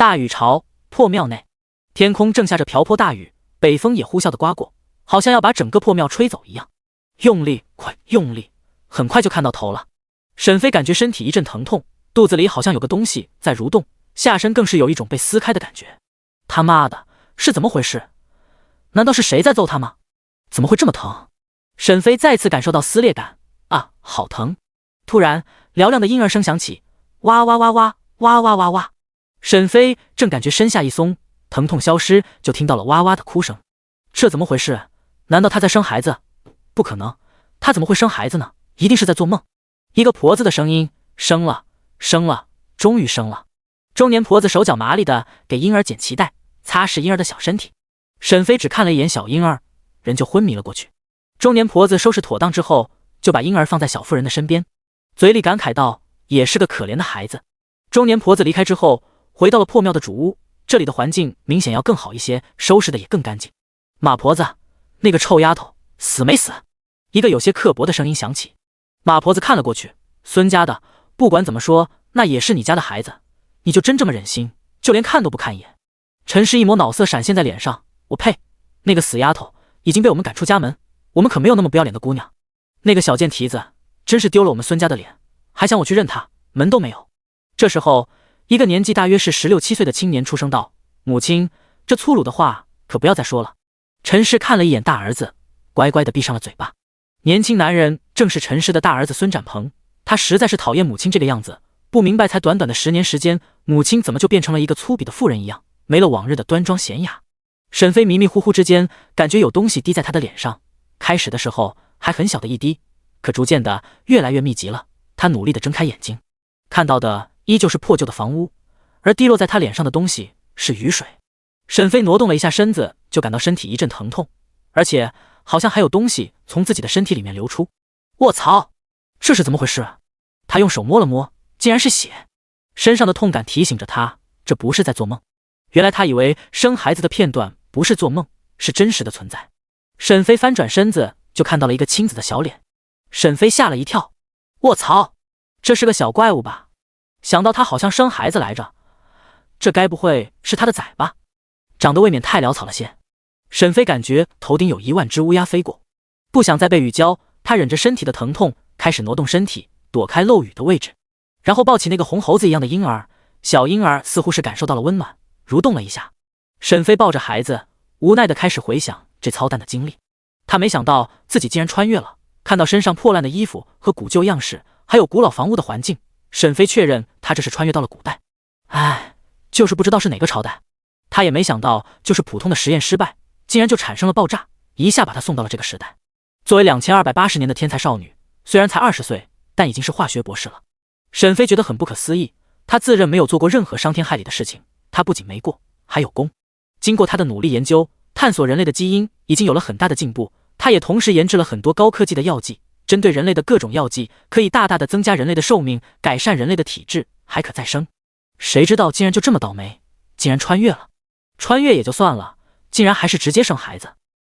大雨潮，破庙内，天空正下着瓢泼大雨，北风也呼啸地刮过，好像要把整个破庙吹走一样。用力，快用力！很快就看到头了。沈飞感觉身体一阵疼痛，肚子里好像有个东西在蠕动，下身更是有一种被撕开的感觉。他妈的，是怎么回事？难道是谁在揍他吗？怎么会这么疼？沈飞再次感受到撕裂感，啊，好疼！突然，嘹亮的婴儿声响起，哇哇哇哇哇哇哇哇！沈飞正感觉身下一松，疼痛消失，就听到了哇哇的哭声。这怎么回事？难道他在生孩子？不可能，他怎么会生孩子呢？一定是在做梦。一个婆子的声音，生了，生了，终于生了。中年婆子手脚麻利的给婴儿剪脐带，擦拭婴儿的小身体。沈飞只看了一眼小婴儿，人就昏迷了过去。中年婆子收拾妥当之后，就把婴儿放在小妇人的身边，嘴里感慨道：“也是个可怜的孩子。”中年婆子离开之后，回到了破庙的主屋，这里的环境明显要更好一些，收拾的也更干净。马婆子，那个臭丫头死没死？一个有些刻薄的声音响起。马婆子看了过去，孙家的，不管怎么说，那也是你家的孩子，你就真这么忍心，就连看都不看一眼？陈氏一抹恼色闪现在脸上，我呸！那个死丫头已经被我们赶出家门，我们可没有那么不要脸的姑娘。那个小贱蹄子真是丢了我们孙家的脸，还想我去认她，门都没有。这时候，一个年纪大约是16、17岁的青年出声道：“母亲，这粗鲁的话可不要再说了。”陈氏看了一眼大儿子，乖乖地闭上了嘴巴。年轻男人正是陈氏的大儿子孙展鹏，他实在是讨厌母亲这个样子，不明白才短短的10年时间，母亲怎么就变成了一个粗鄙的妇人一样，没了往日的端庄娴雅。沈飞迷迷糊糊之间，感觉有东西滴在他的脸上，开始的时候还很小的一滴，可逐渐的越来越密集了。他努力地睁开眼睛，看到的依旧是破旧的房屋，而滴落在他脸上的东西是雨水。沈飞挪动了一下身子，就感到身体一阵疼痛，而且好像还有东西从自己的身体里面流出。卧槽，这是怎么回事？他用手摸了摸，竟然是血。身上的痛感提醒着他，这不是在做梦。原来他以为生孩子的片段不是做梦，是真实的存在。沈飞翻转身子，就看到了一个青紫的小脸。沈飞吓了一跳，卧槽，这是个小怪物吧？想到他好像生孩子来着，这该不会是他的崽吧？长得未免太潦草了些。沈飞感觉头顶有10000只乌鸦飞过，不想再被雨浇，他忍着身体的疼痛，开始挪动身体，躲开漏雨的位置，然后抱起那个红猴子一样的婴儿。小婴儿似乎是感受到了温暖，蠕动了一下。沈飞抱着孩子，无奈地开始回想这操蛋的经历。他没想到自己竟然穿越了，看到身上破烂的衣服和古旧样式，还有古老房屋的环境，沈飞确认他这是穿越到了古代。唉，就是不知道是哪个朝代。他也没想到，就是普通的实验失败，竟然就产生了爆炸，一下把他送到了这个时代。作为2280年的天才少女，虽然才20岁，但已经是化学博士了。沈飞觉得很不可思议，他自认没有做过任何伤天害理的事情，他不仅没过，还有功。经过他的努力研究，探索人类的基因已经有了很大的进步，他也同时研制了很多高科技的药剂，针对人类的各种药剂可以大大的增加人类的寿命，改善人类的体质，还可再生。谁知道竟然就这么倒霉，竟然穿越了。穿越也就算了，竟然还是直接生孩子。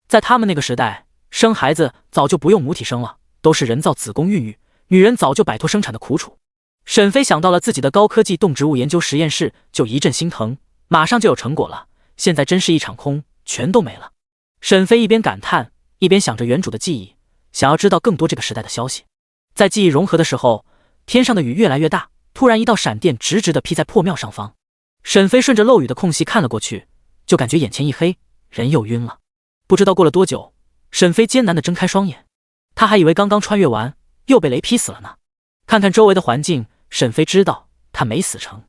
在他们那个时代，生孩子早就不用母体生了，都是人造子宫孕育，女人早就摆脱生产的苦楚。沈飞想到了自己的高科技动植物研究实验室，就一阵心疼，马上就有成果了，现在真是一场空，全都没了。沈飞一边感叹，一边想着原主的记忆，想要知道更多这个时代的消息。在记忆融合的时候，天上的雨越来越大，突然一道闪电直直地劈在破庙上方。沈飞顺着漏雨的空隙看了过去，就感觉眼前一黑，人又晕了。不知道过了多久，沈飞艰难地睁开双眼，他还以为刚刚穿越完，又被雷劈死了呢。看看周围的环境，沈飞知道他没死成。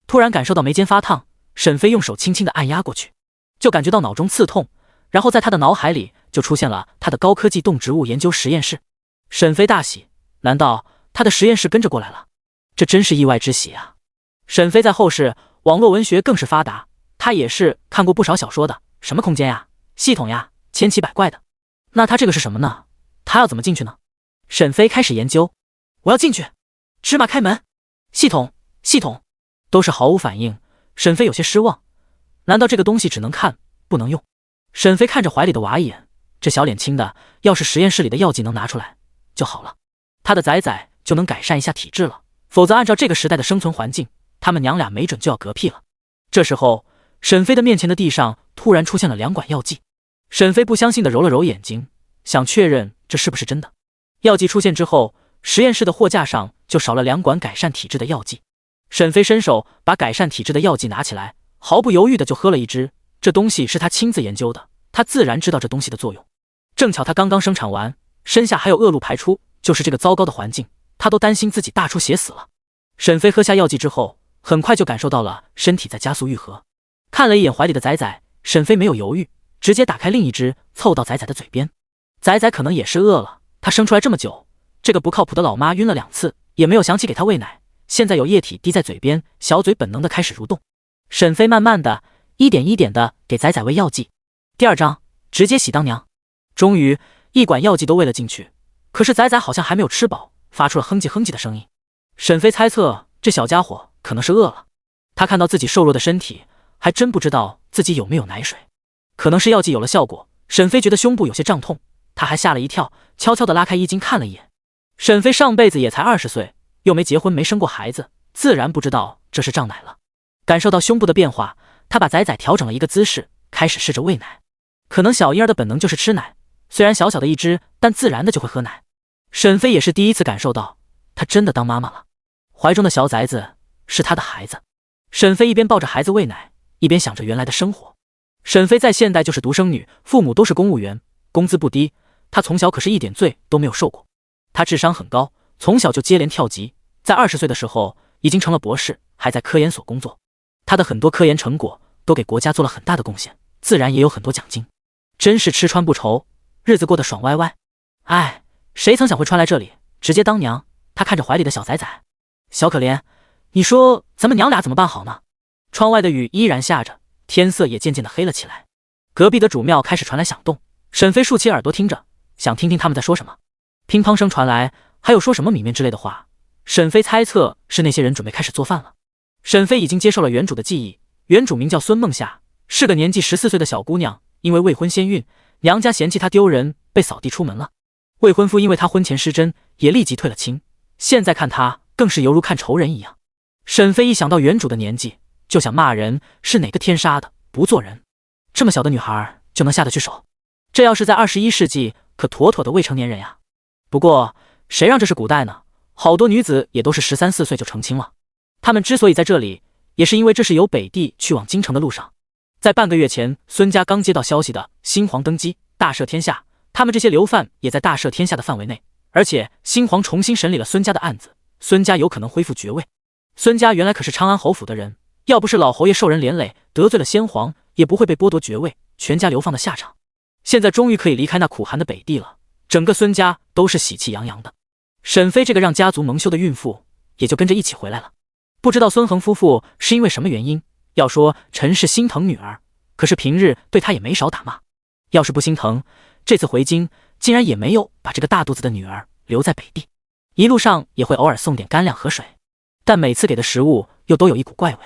突然感受到眉间发烫，沈飞用手轻轻地按压过去，就感觉到脑中刺痛，然后在他的脑海里就出现了他的高科技动植物研究实验室。沈飞大喜，难道他的实验室跟着过来了？这真是意外之喜啊！沈飞在后世网络文学更是发达，他也是看过不少小说的，什么空间呀、系统呀，千奇百怪的。那他这个是什么呢？他要怎么进去呢？沈飞开始研究，我要进去，芝麻开门，系统都是毫无反应。沈飞有些失望，难道这个东西只能看不能用？沈飞看着怀里的娃一眼，这小脸轻的，要是实验室里的药剂能拿出来就好了，他的崽就能改善一下体质了，否则按照这个时代的生存环境，他们娘俩没准就要嗝屁了。这时候，沈飞的面前的地上突然出现了2管药剂。沈飞不相信地揉了揉眼睛，想确认这是不是真的。药剂出现之后，实验室的货架上就少了2管改善体质的药剂。沈飞伸手把改善体质的药剂拿起来，毫不犹豫地就喝了一支。这东西是他亲自研究的，他自然知道这东西的作用。正巧他刚刚生产完，身下还有恶露排出，就是这个糟糕的环境，他都担心自己大出血死了。沈飞喝下药剂之后，很快就感受到了身体在加速愈合。看了一眼怀里的仔仔，沈飞没有犹豫，直接打开另一只，凑到仔仔的嘴边。仔仔可能也是饿了，他生出来这么久，这个不靠谱的老妈晕了2次，也没有想起给他喂奶，现在有液体滴在嘴边，小嘴本能的开始蠕动。沈飞慢慢的一点一点的给仔仔喂药剂。第2章直接喜当娘。终于1管药剂都喂了进去，可是仔仔好像还没有吃饱，发出了哼唧哼唧的声音。沈飞猜测这小家伙可能是饿了，他看到自己瘦弱的身体，还真不知道自己有没有奶水。可能是药剂有了效果，沈飞觉得胸部有些胀痛，他还吓了一跳，悄悄地拉开衣襟看了一眼。沈飞上辈子也才20岁，又没结婚没生过孩子，自然不知道这是胀奶了。感受到胸部的变化，他把仔仔调整了一个姿势，开始试着喂奶。可能小婴儿的本能就是吃奶，虽然小小的一只，但自然的就会喝奶。沈飞也是第一次感受到，他真的当妈妈了，怀中的小崽子是他的孩子。沈飞一边抱着孩子喂奶，一边想着原来的生活。沈飞在现代就是独生女，父母都是公务员，工资不低，他从小可是一点罪都没有受过。他智商很高，从小就接连跳级，在20岁的时候已经成了博士，还在科研所工作。他的很多科研成果都给国家做了很大的贡献，自然也有很多奖金，真是吃穿不愁，日子过得爽歪歪。哎，谁曾想会穿来这里，直接当娘。他看着怀里的小崽崽，小可怜，你说咱们娘俩怎么办好呢？窗外的雨依然下着，天色也渐渐的黑了起来。隔壁的主庙开始传来响动，沈飞竖起耳朵听着，想听听他们在说什么。乒乓声传来，还有说什么米面之类的话。沈飞猜测是那些人准备开始做饭了。沈飞已经接受了原主的记忆，原主名叫孙梦夏，是个年纪14岁的小姑娘，因为未婚先孕，娘家嫌弃她丢人，被扫地出门了。未婚夫因为她婚前失贞，也立即退了亲，现在看她更是犹如看仇人一样。沈飞一想到原主的年纪，就想骂人，是哪个天杀的，不做人。这么小的女孩就能下得去手，这要是在21世纪，可妥妥的未成年人呀。不过谁让这是古代呢？好多女子也都是13、14岁就成亲了。他们之所以在这里，也是因为这是由北地去往京城的路上。在半个月前，孙家刚接到消息的新皇登基，大赦天下，他们这些流犯也在大赦天下的范围内，而且新皇重新审理了孙家的案子，孙家有可能恢复爵位。孙家原来可是昌安侯府的人，要不是老侯爷受人连累，得罪了先皇，也不会被剥夺爵位，全家流放的下场。现在终于可以离开那苦寒的北地了，整个孙家都是喜气洋洋的。沈飞这个让家族蒙羞的孕妇也就跟着一起回来了。不知道孙恒夫妇是因为什么原因，要说陈氏心疼女儿，可是平日对她也没少打骂。要是不心疼，这次回京竟然也没有把这个大肚子的女儿留在北地，一路上也会偶尔送点干粮和水，但每次给的食物又都有一股怪味。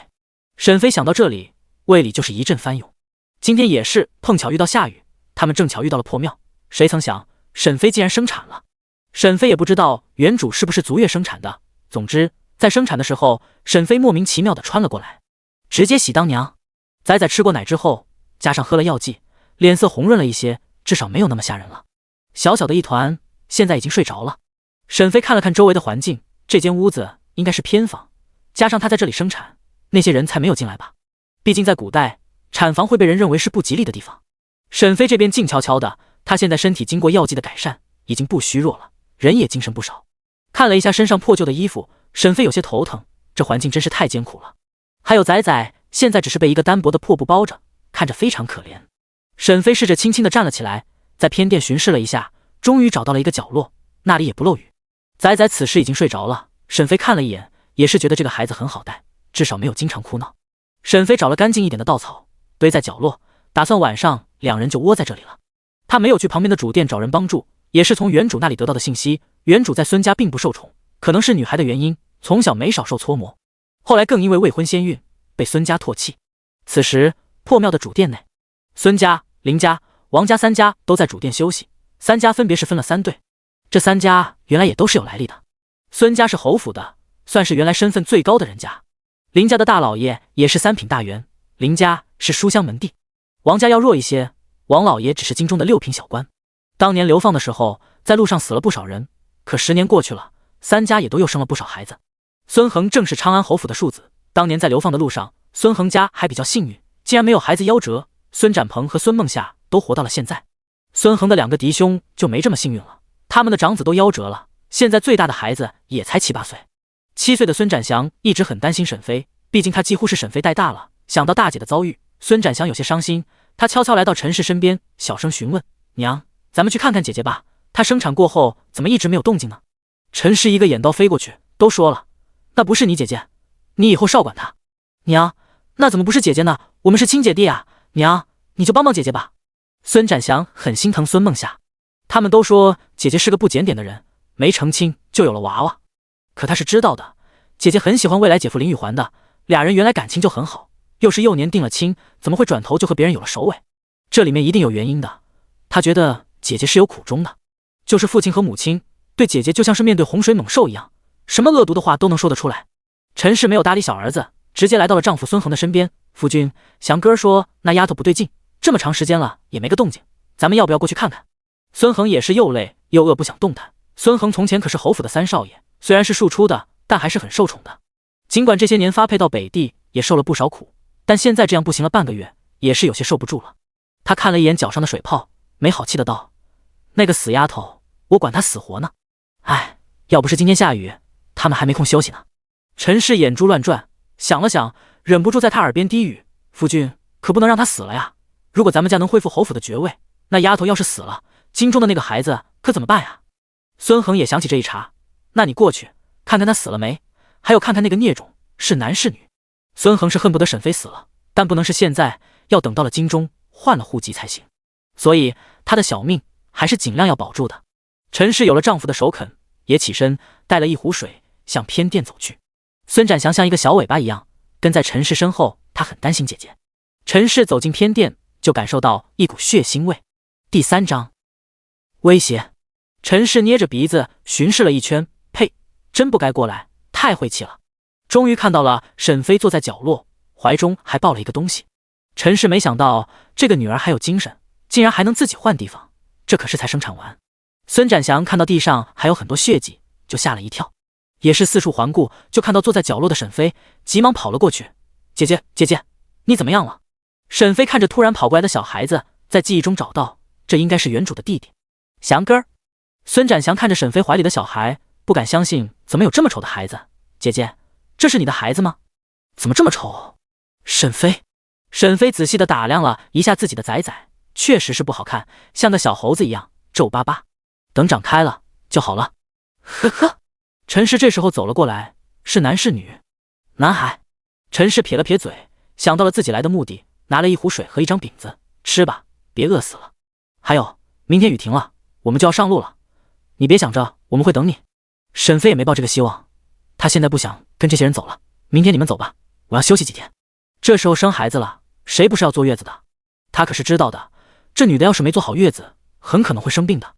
沈飞想到这里，胃里就是一阵翻涌。今天也是碰巧遇到下雨，他们正巧遇到了破庙，谁曾想沈飞竟然生产了。沈飞也不知道原主是不是足月生产的，总之在生产的时候，沈飞莫名其妙的穿了过来，直接喜当娘。仔仔吃过奶之后，加上喝了药剂，脸色红润了一些，至少没有那么吓人了。小小的一团，现在已经睡着了。沈飞看了看周围的环境，这间屋子应该是偏房，加上他在这里生产，那些人才没有进来吧。毕竟在古代，产房会被人认为是不吉利的地方。沈飞这边静悄悄的，他现在身体经过药剂的改善，已经不虚弱了，人也精神不少。看了一下身上破旧的衣服，沈飞有些头疼，这环境真是太艰苦了。还有仔仔现在只是被一个单薄的破布包着，看着非常可怜。沈飞试着轻轻地站了起来，在偏殿巡视了一下，终于找到了一个角落，那里也不漏雨。仔仔此时已经睡着了，沈飞看了一眼，也是觉得这个孩子很好带，至少没有经常哭闹。沈飞找了干净一点的稻草堆在角落，打算晚上两人就窝在这里了。他没有去旁边的主店找人帮助，也是从原主那里得到的信息，原主在孙家并不受宠，可能是女孩的原因，从小没少受搓磨，后来更因为未婚先孕被孙家唾弃。此时破庙的主殿内，孙家、林家、王家三家都在主殿休息，三家分别是分了3队。这三家原来也都是有来历的。孙家是侯府的，算是原来身份最高的人家。林家的大老爷也是3品大员，林家是书香门第，王家要弱一些，王老爷只是京中的6品小官。当年流放的时候，在路上死了不少人，可10年过去了，3家也都又生了不少孩子。孙恒正是昌安侯府的庶子，当年在流放的路上，孙恒家还比较幸运，竟然没有孩子夭折。孙展鹏和孙梦夏都活到了现在，孙恒的2个嫡兄就没这么幸运了，他们的长子都夭折了，现在最大的孩子也才7、8岁。7岁的孙展祥一直很担心沈飞，毕竟他几乎是沈飞带大了。想到大姐的遭遇，孙展祥有些伤心，他悄悄来到陈氏身边，小声询问：“娘，咱们去看看姐姐吧，她生产过后怎么一直没有动静呢？”陈氏一个眼刀飞过去，都说了，那不是你姐姐，你以后少管她。娘，那怎么不是姐姐呢？我们是亲姐弟啊，娘，你就帮帮姐姐吧。孙展祥很心疼孙梦夏，他们都说姐姐是个不检点的人，没成亲就有了娃娃。可他是知道的，姐姐很喜欢未来姐夫林宇环的，俩人原来感情就很好，又是幼年定了亲，怎么会转头就和别人有了首尾？这里面一定有原因的。他觉得姐姐是有苦衷的，就是父亲和母亲对姐姐就像是面对洪水猛兽一样，什么恶毒的话都能说得出来。陈氏没有搭理小儿子，直接来到了丈夫孙恒的身边。夫君，祥哥说那丫头不对劲，这么长时间了也没个动静，咱们要不要过去看看？孙恒也是又累又饿，不想动弹。孙恒从前可是侯府的3少爷，虽然是庶出的，但还是很受宠的。尽管这些年发配到北地也受了不少苦，但现在这样步行了半个月，也是有些受不住了。他看了一眼脚上的水泡，没好气的道：“那个死丫头，我管她死活呢。哎，要不是今天下雨，他们还没空休息呢。”陈氏眼珠乱转，想了想，忍不住在他耳边低语：“夫君，可不能让她死了呀！如果咱们家能恢复侯府的爵位，那丫头要是死了，京中的那个孩子可怎么办呀？”孙恒也想起这一茬，那你过去看看他死了没，还有看看那个孽种是男是女。孙恒是恨不得沈飞死了，但不能是现在，要等到了京中换了户籍才行，所以他的小命还是尽量要保住的。陈氏有了丈夫的首肯，也起身带了一壶水向偏殿走去。孙展祥像一个小尾巴一样跟在陈氏身后，他很担心姐姐。陈氏走进偏殿，就感受到一股血腥味。第3章，威胁。陈氏捏着鼻子巡视了一圈，呸，真不该过来，太晦气了。终于看到了沈飞坐在角落，怀中还抱了一个东西。陈氏没想到这个女儿还有精神，竟然还能自己换地方，这可是才生产完。孙展祥看到地上还有很多血迹，就吓了一跳，也是四处环顾，就看到坐在角落的沈飞，急忙跑了过去：“姐姐，姐姐，你怎么样了？”沈飞看着突然跑过来的小孩子，在记忆中找到，这应该是原主的弟弟祥哥儿。孙展祥看着沈飞怀里的小孩，不敢相信怎么有这么丑的孩子。姐姐，这是你的孩子吗？怎么这么丑？沈飞仔细地打量了一下自己的崽崽，确实是不好看，像个小猴子一样皱巴巴，等长开了就好了。呵呵。陈氏这时候走了过来，是男是女？男孩。陈氏撇了撇嘴，想到了自己来的目的，拿了一壶水和一张饼子，吃吧，别饿死了。还有，明天雨停了，我们就要上路了，你别想着我们会等你。沈飞也没抱这个希望，他现在不想跟这些人走了，明天你们走吧，我要休息几天。这时候生孩子了，谁不是要坐月子的？他可是知道的，这女的要是没坐好月子，很可能会生病的。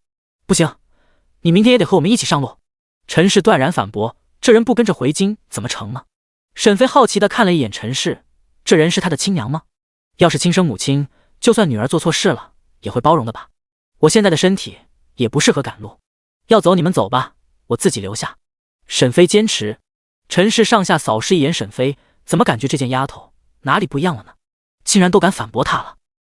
不行，你明天也得和我们一起上路。陈氏断然反驳，这人不跟着回京怎么成呢？沈飞好奇地看了一眼陈氏，这人是他的亲娘吗？要是亲生母亲，就算女儿做错事了，也会包容的吧。我现在的身体也不适合赶路，要走你们走吧，我自己留下。沈飞坚持。陈氏上下扫视一眼沈飞，怎么感觉这件丫头哪里不一样了呢？竟然都敢反驳他了。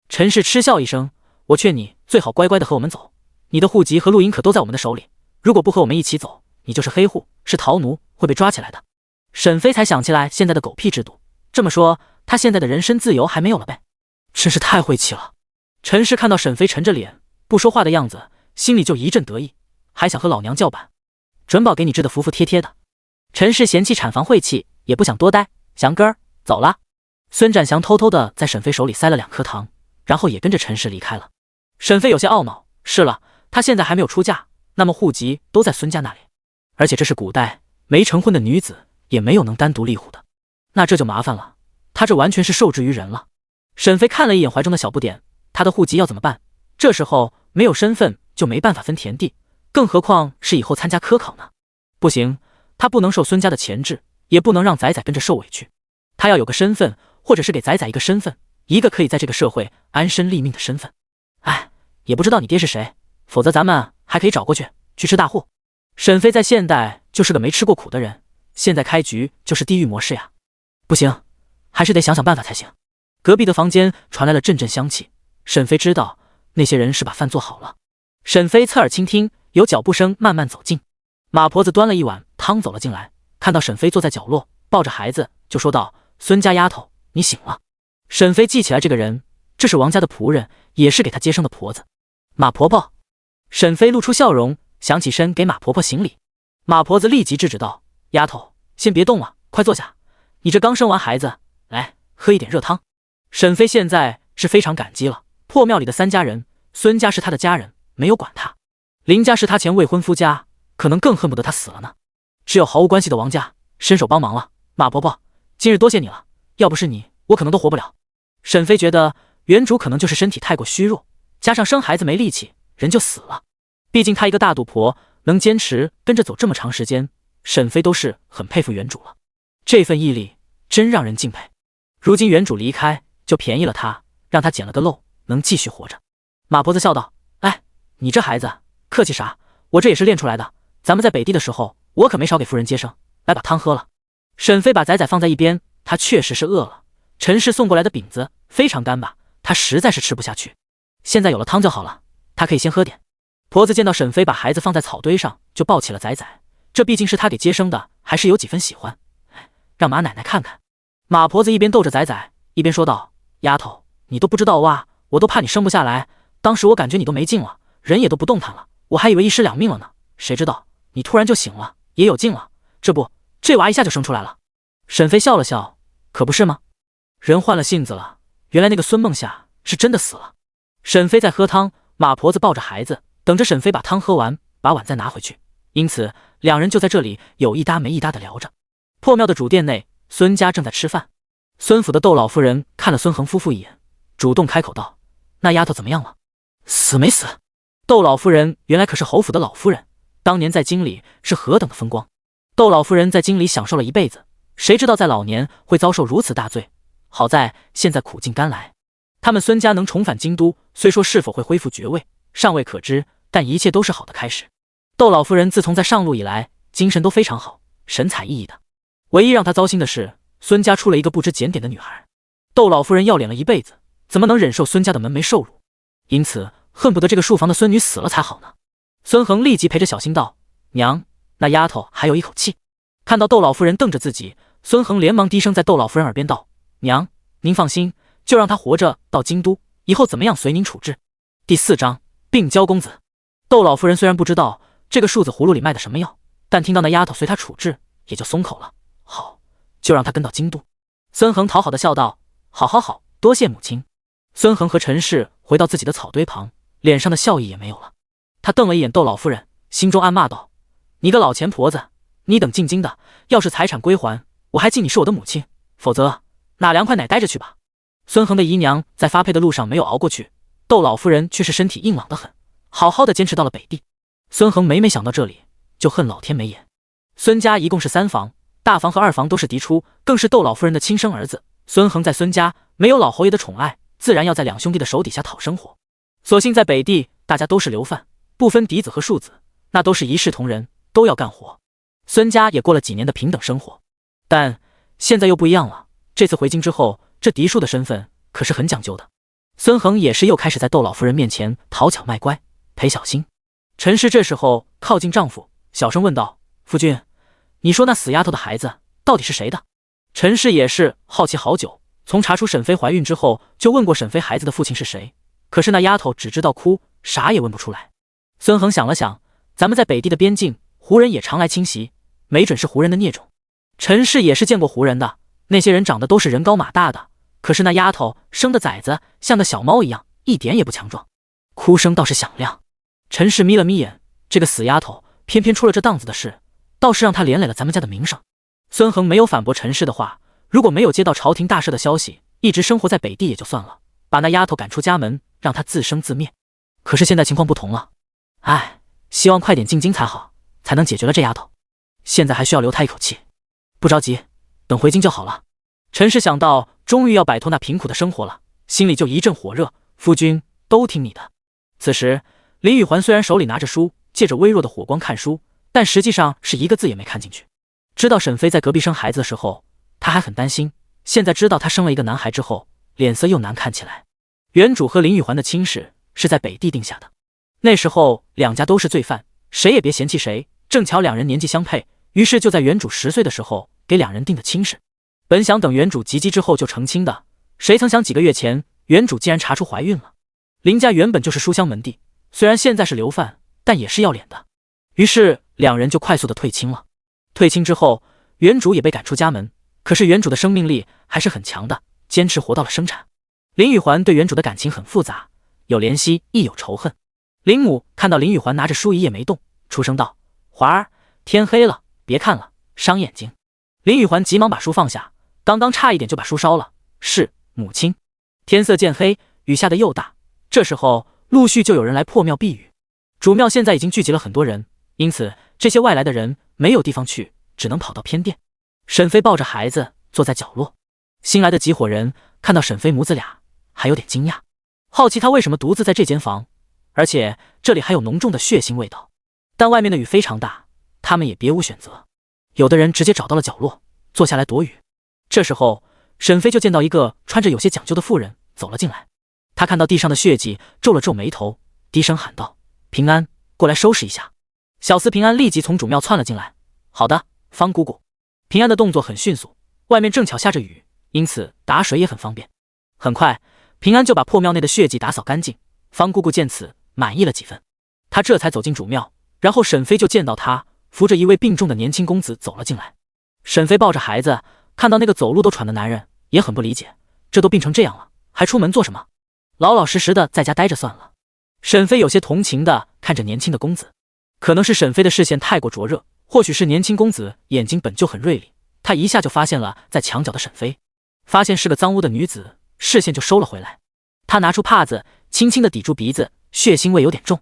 陈氏嗤笑一声，我劝你最好乖乖的和我们走，你的户籍和录音可都在我们的手里，如果不和我们一起走，你就是黑户，是逃奴，会被抓起来的。沈飞才想起来现在的狗屁制度，这么说他现在的人身自由还没有了呗？真是太晦气了。陈氏看到沈飞沉着脸不说话的样子，心里就一阵得意，还想和老娘叫板，准保给你治得服服帖帖的。陈氏嫌弃产房晦气，也不想多待，祥哥儿走了。孙展祥偷偷的在沈飞手里塞了2颗糖，然后也跟着陈氏离开了。沈飞有些懊恼，是了，他现在还没有出嫁，那么户籍都在孙家那里，而且这是古代，没成婚的女子也没有能单独立户的，那这就麻烦了，他这完全是受制于人了。沈飞看了一眼怀中的小不点，他的户籍要怎么办？这时候没有身份就没办法分田地，更何况是以后参加科考呢？不行，他不能受孙家的钳制，也不能让崽崽跟着受委屈，他要有个身份，或者是给仔仔一个身份，一个可以在这个社会安身立命的身份。哎，也不知道你爹是谁，否则咱们还可以找过去吃大户。沈飞在现代就是个没吃过苦的人，现在开局就是地狱模式呀。不行，还是得想想办法才行。隔壁的房间传来了阵阵香气，沈飞知道那些人是把饭做好了。沈飞侧耳倾听，有脚步声慢慢走近。马婆子端了一碗汤走了进来，看到沈飞坐在角落抱着孩子，就说道：“孙家丫头，你醒了。”沈飞记起来这个人，这是王家的仆人，也是给他接生的婆子。马婆婆。沈飞露出笑容，想起身给马婆婆行礼。马婆子立即制止道：“丫头，先别动了，快坐下。你这刚生完孩子，来喝一点热汤。”沈飞现在是非常感激了，破庙里的3家人，孙家是他的家人，没有管他；林家是他前未婚夫家，可能更恨不得他死了呢。只有毫无关系的王家伸手帮忙了。马婆婆，今日多谢你了，要不是你，我可能都活不了。沈飞觉得原主可能就是身体太过虚弱，加上生孩子没力气，人就死了。毕竟她一个大肚婆能坚持跟着走这么长时间，沈飞都是很佩服原主了。这份毅力真让人敬佩。如今原主离开，就便宜了他，让他捡了个漏，能继续活着。马婆子笑道：“哎，你这孩子客气啥？我这也是练出来的。咱们在北地的时候，我可没少给夫人接生。来把汤喝了。”沈飞把仔仔放在一边，他确实是饿了。陈氏送过来的饼子非常干巴，他实在是吃不下去。现在有了汤就好了，他可以先喝点。婆子见到沈飞把孩子放在草堆上，就抱起了仔仔，这毕竟是他给接生的，还是有几分喜欢。让马奶奶看看。马婆子一边逗着仔仔，一边说道：“丫头，你都不知道哇，我都怕你生不下来。当时我感觉你都没劲了，人也都不动弹了，我还以为一尸两命了呢。谁知道你突然就醒了，也有劲了。这娃一下就生出来了。”沈飞笑了笑：“可不是吗？人换了性子了，原来那个孙梦夏是真的死了。”沈飞在喝汤，马婆子抱着孩子，等着沈飞把汤喝完，把碗再拿回去。因此两人就在这里有一搭没一搭的聊着。破庙的主殿内，孙家正在吃饭。孙府的窦老夫人看了孙恒夫妇一眼，主动开口道：“那丫头怎么样了？死没死？”窦老夫人原来可是侯府的老夫人，当年在京里是何等的风光。窦老夫人在京里享受了一辈子，谁知道在老年会遭受如此大罪？好在现在苦尽甘来，他们孙家能重返京都，虽说是否会恢复爵位尚未可知，但一切都是好的开始。窦老夫人自从在上路以来，精神都非常好，神采奕奕的。唯一让她糟心的是，孙家出了一个不知检点的女孩。窦老夫人要脸了一辈子，怎么能忍受孙家的门楣受辱？因此恨不得这个树房的孙女死了才好呢。孙恒立即陪着小心道：“娘，那丫头还有一口气。”看到窦老夫人瞪着自己，孙恒连忙低声在窦老夫人耳边道：“娘，您放心，就让她活着到京都，以后怎么样随您处置。”第4章病娇公子。窦老夫人虽然不知道这个树子葫芦里卖的什么药，但听到那丫头随她处置，也就松口了。好，就让她跟到京都。孙恒讨好的笑道：“好好好，多谢母亲。”孙恒和陈氏回到自己的草堆旁，脸上的笑意也没有了。他瞪了一眼窦老夫人，心中暗骂道：“你个老钱婆子，你等进京的，要是财产归还，我还敬你是我的母亲，否则哪凉快哪待着去吧。”孙恒的姨娘在发配的路上没有熬过去，窦老夫人却是身体硬朗得很，好好的坚持到了北地。孙恒每想到这里，就恨老天没眼。孙家一共是3房，大房和2房都是嫡出，更是窦老夫人的亲生儿子。孙恒在孙家没有老侯爷的宠爱，自然要在2兄弟的手底下讨生活。所幸在北地，大家都是流犯，不分嫡子和庶子，那都是一视同仁，都要干活。孙家也过了几年的平等生活，但现在又不一样了。这次回京之后，这嫡庶的身份可是很讲究的。孙恒也是又开始在窦老夫人面前讨巧卖乖，陪小心。陈氏这时候靠近丈夫，小声问道：“夫君，你说那死丫头的孩子到底是谁的？”陈氏也是好奇好久，从查出沈飞怀孕之后，就问过沈飞孩子的父亲是谁，可是那丫头只知道哭，啥也问不出来。孙恒想了想，咱们在北地的边境，胡人也常来侵袭，没准是胡人的孽种。陈氏也是见过胡人的，那些人长得都是人高马大的，可是那丫头生的崽子像个小猫一样，一点也不强壮，哭声倒是响亮。陈氏眯了眯眼，这个死丫头偏偏出了这档子的事，倒是让她连累了咱们家的名声。孙恒没有反驳陈氏的话，如果没有接到朝廷大赦的消息，一直生活在北地也就算了，把那丫头赶出家门，让她自生自灭。可是现在情况不同了，希望快点进京才好，才能解决了这丫头。现在还需要留她一口气，不着急，等回京就好了。陈氏想到终于要摆脱那贫苦的生活了，心里就一阵火热。夫君都听你的。此时，林雨环虽然手里拿着书，借着微弱的火光看书，但实际上是一个字也没看进去。知道沈飞在隔壁生孩子的时候，他还很担心，现在知道他生了一个男孩之后，脸色又难看起来。原主和林雨环的亲事是在北地定下的，那时候两家都是罪犯，谁也别嫌弃谁，正巧两人年纪相配，于是就在原主10岁的时候给两人定的亲事。本想等原主及笄之后就成亲的，谁曾想几个月前原主竟然查出怀孕了。林家原本就是书香门第，虽然现在是流犯，但也是要脸的，于是两人就快速的退亲了。退亲之后，原主也被赶出家门，可是原主的生命力还是很强的，坚持活到了生产。林雨环对原主的感情很复杂，有怜惜亦有仇恨。林母看到林雨环拿着书一夜没动，出声道：“环儿，天黑了，别看了，伤眼睛。”林雨环急忙把书放下，刚刚差一点就把书烧了。是母亲。天色渐黑，雨下的又大，这时候陆续就有人来破庙避雨。主庙现在已经聚集了很多人，因此这些外来的人没有地方去，只能跑到偏殿。沈飞抱着孩子坐在角落，新来的几伙人看到沈飞母子俩，还有点惊讶，好奇他为什么独自在这间房，而且这里还有浓重的血腥味道。但外面的雨非常大，他们也别无选择，有的人直接找到了角落，坐下来躲雨。这时候沈飞就见到一个穿着有些讲究的妇人走了进来，他看到地上的血迹，皱了皱眉头，低声喊道：“平安，过来收拾一下。”小厮平安立即从主庙窜了进来。好的，方姑姑。平安的动作很迅速，外面正巧下着雨，因此打水也很方便。很快，平安就把破庙内的血迹打扫干净。方姑姑见此，满意了几分，她这才走进主庙，然后沈飞就见到他扶着一位病重的年轻公子走了进来。沈飞抱着孩子，看到那个走路都喘的男人，也很不理解，这都病成这样了，还出门做什么？老老实实的在家待着算了。沈飞有些同情的看着年轻的公子，可能是沈飞的视线太过灼热，或许是年轻公子眼睛本就很锐利，他一下就发现了在墙角的沈飞，发现是个脏污的女子，视线就收了回来。他拿出帕子轻轻的抵住鼻子，血腥味有点重。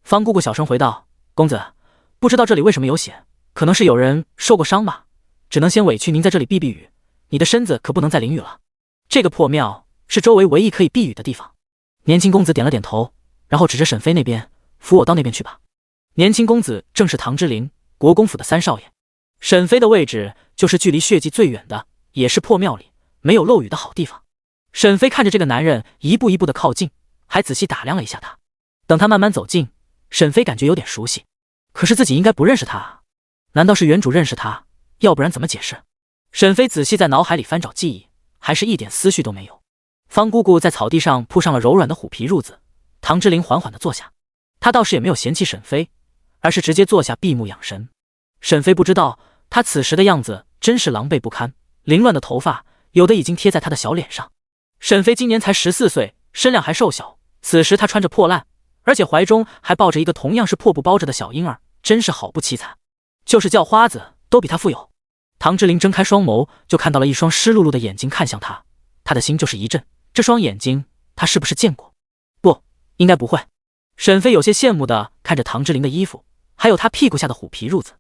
方姑姑小声回道：“公子，不知道这里为什么有血，可能是有人受过伤吧，只能先委屈您在这里避避雨，你的身子可不能再淋雨了。这个破庙是周围唯一可以避雨的地方。”年轻公子点了点头，然后指着沈飞那边：“扶我到那边去吧。”年轻公子正是唐之林，国公府的3少爷。沈飞的位置就是距离血迹最远的，也是破庙里没有漏雨的好地方。沈飞看着这个男人一步一步的靠近，还仔细打量了一下他。等他慢慢走近，沈飞感觉有点熟悉，可是自己应该不认识他啊？难道是原主认识他？要不然怎么解释？沈飞仔细在脑海里翻找记忆，还是一点思绪都没有。方姑姑在草地上铺上了柔软的虎皮褥子，唐之林缓缓地坐下，他倒是也没有嫌弃沈飞，而是直接坐下闭目养神。沈飞不知道他此时的样子真是狼狈不堪，凌乱的头发有的已经贴在他的小脸上。沈飞今年才14岁，身量还瘦小，此时他穿着破烂，而且怀中还抱着一个同样是破布包着的小婴儿，真是好不凄惨，就是叫花子都比他富有。唐之林睁开双眸，就看到了一双湿漉漉的眼睛看向他，他的心就是一震，这双眼睛他是不是见过？不，应该不会。沈飞有些羡慕地看着唐之林的衣服，还有他屁股下的虎皮褥子，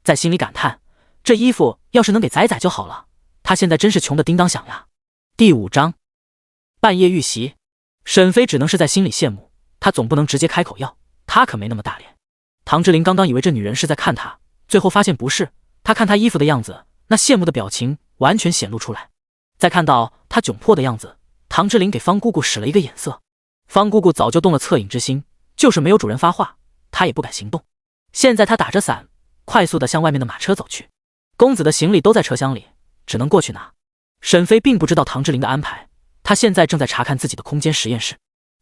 在心里感叹，这衣服要是能给仔仔就好了，他现在真是穷得叮当响呀。第5章，半夜遇袭。沈飞只能是在心里羡慕，他总不能直接开口要，他可没那么大脸。唐之林刚刚以为这女人是在看他，最后发现不是，他看他衣服的样子，那羡慕的表情完全显露出来。再看到他窘迫的样子，唐之林给方姑姑使了一个眼色。方姑姑早就动了恻隐之心，就是没有主人发话，她也不敢行动。现在她打着伞，快速地向外面的马车走去。公子的行李都在车厢里，只能过去拿。沈飞并不知道唐之林的安排，他现在正在查看自己的空间实验室。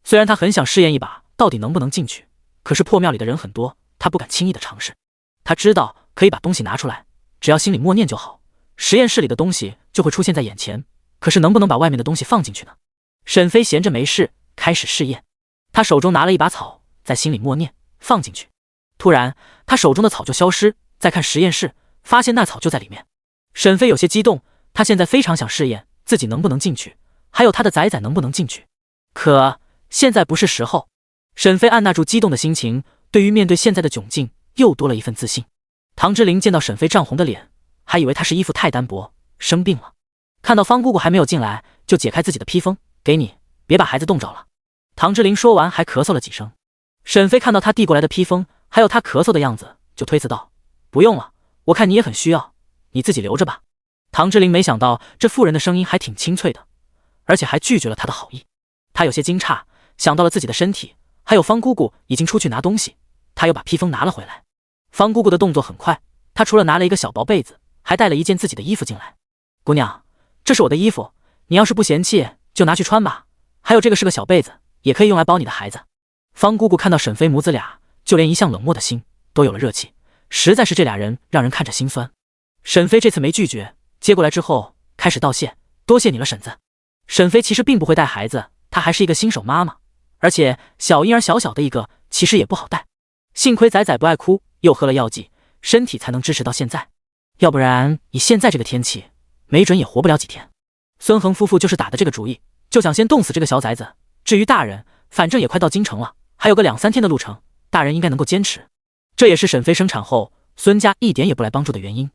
虽然他很想试验一把到底能不能进去，可是破庙里的人很多，他不敢轻易的尝试。他知道可以把东西拿出来，只要心里默念就好，实验室里的东西就会出现在眼前。可是能不能把外面的东西放进去呢？沈飞闲着没事，开始试验。他手中拿了一把草，在心里默念，放进去。突然他手中的草就消失，再看实验室，发现那草就在里面。沈飞有些激动，他现在非常想试验自己能不能进去，还有他的仔仔能不能进去。可现在不是时候。沈飞按捺住激动的心情，对于面对现在的窘境又多了一份自信。唐之林见到沈飞涨红的脸，还以为他是衣服太单薄生病了。看到方姑姑还没有进来，就解开自己的披风，给你，别把孩子冻着了。唐之琳说完还咳嗽了几声。沈飞看到他递过来的披风，还有他咳嗽的样子，就推辞道：“不用了，我看你也很需要，你自己留着吧。”唐之琳没想到这妇人的声音还挺清脆的，而且还拒绝了他的好意。他有些惊诧，想到了自己的身体，还有方姑姑已经出去拿东西，他又把披风拿了回来。方姑姑的动作很快，她除了拿了一个小薄被子，还带了一件自己的衣服进来。姑娘，这是我的衣服，你要是不嫌弃，就拿去穿吧。还有这个是个小被子，也可以用来包你的孩子。方姑姑看到沈飞母子俩，就连一向冷漠的心都有了热气，实在是这俩人让人看着心酸。沈飞这次没拒绝，接过来之后开始道谢，多谢你了，婶子。沈飞其实并不会带孩子，她还是一个新手妈妈，而且小婴儿小小的一个，其实也不好带。幸亏仔仔不爱哭，又喝了药剂，身体才能支持到现在，要不然以现在这个天气，没准也活不了几天。孙恒夫妇就是打的这个主意，就想先冻死这个小崽子。至于大人，反正也快到京城了，还有个2-3天的路程，大人应该能够坚持。这也是沈飞生产后孙家一点也不来帮助的原因。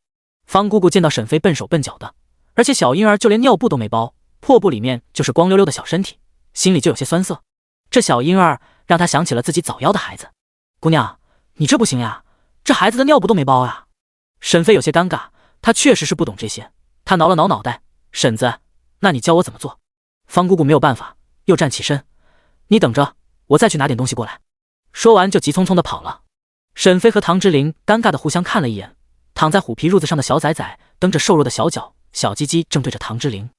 方姑姑见到沈飞笨手笨脚的，而且小婴儿就连尿布都没包，破布里面就是光溜溜的小身体，心里就有些酸涩。这小婴儿让她想起了自己早夭的孩子。姑娘，你这不行呀，这孩子的尿布都没包呀。沈飞有些尴尬，他确实是不懂这些。他挠了挠脑袋，婶子，那你教我怎么做？方姑姑没有办法，又站起身，你等着，我再去拿点东西过来。说完就急匆匆地跑了。沈飞和唐之琳尴尬地互相看了一眼，躺在虎皮褥子上的小崽崽蹬着瘦弱的小脚，小鸡鸡正对着唐之琳。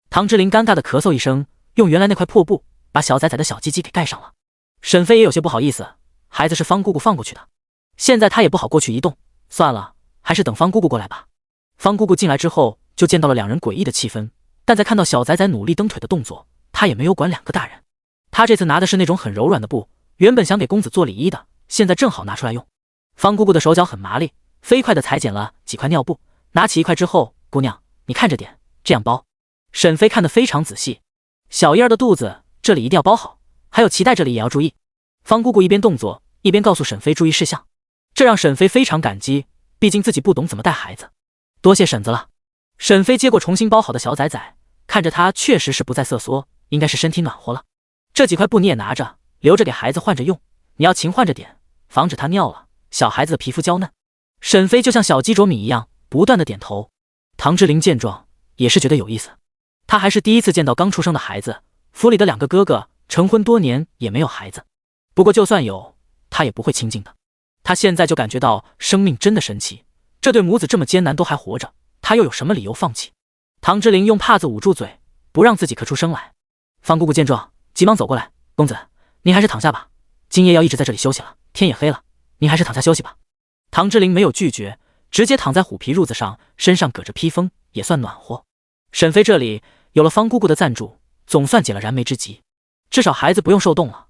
唐之琳尴尬地咳嗽一声，用原来那块破布把小崽崽的小鸡鸡给盖上了。沈飞也有些不好意思，孩子是方姑姑放过去的，现在他也不好过去移动，算了，还是等方姑姑过来吧。方姑姑进来之后，就见到了两人诡异的气氛，但在看到小崽崽努力蹬腿的动作，他也没有管两个大人。他这次拿的是那种很柔软的布，原本想给公子做里衣的，现在正好拿出来用。方姑姑的手脚很麻利，飞快地裁剪了几块尿布，拿起一块之后，姑娘，你看着点，这样包。沈飞看得非常仔细，小婴儿的肚子这里一定要包好，还有脐带这里也要注意。方姑姑一边动作一边告诉沈飞注意事项，这让沈飞非常感激，毕竟自己不懂怎么带孩子。多谢婶子了。沈飞接过重新包好的小崽崽，看着他确实是不再瑟缩，应该是身体暖和了。这几块布你也拿着，留着给孩子换着用，你要勤换着点，防止他尿了，小孩子的皮肤娇嫩。沈飞就像小鸡啄米一样不断的点头。唐之琳见状也是觉得有意思，他还是第一次见到刚出生的孩子，府里的两个哥哥成婚多年也没有孩子，不过就算有，他也不会亲近的。他现在就感觉到生命真的神奇，这对母子这么艰难都还活着，他又有什么理由放弃？唐之琳用帕子捂住嘴，不让自己咳出声来。方姑姑见状急忙走过来，公子，您还是躺下吧，今夜要一直在这里休息了，天也黑了，您还是躺下休息吧。唐之琳没有拒绝，直接躺在虎皮褥子上，身上搁着披风，也算暖和。沈飞这里有了方姑姑的赞助，总算解了燃眉之急，至少孩子不用受冻了。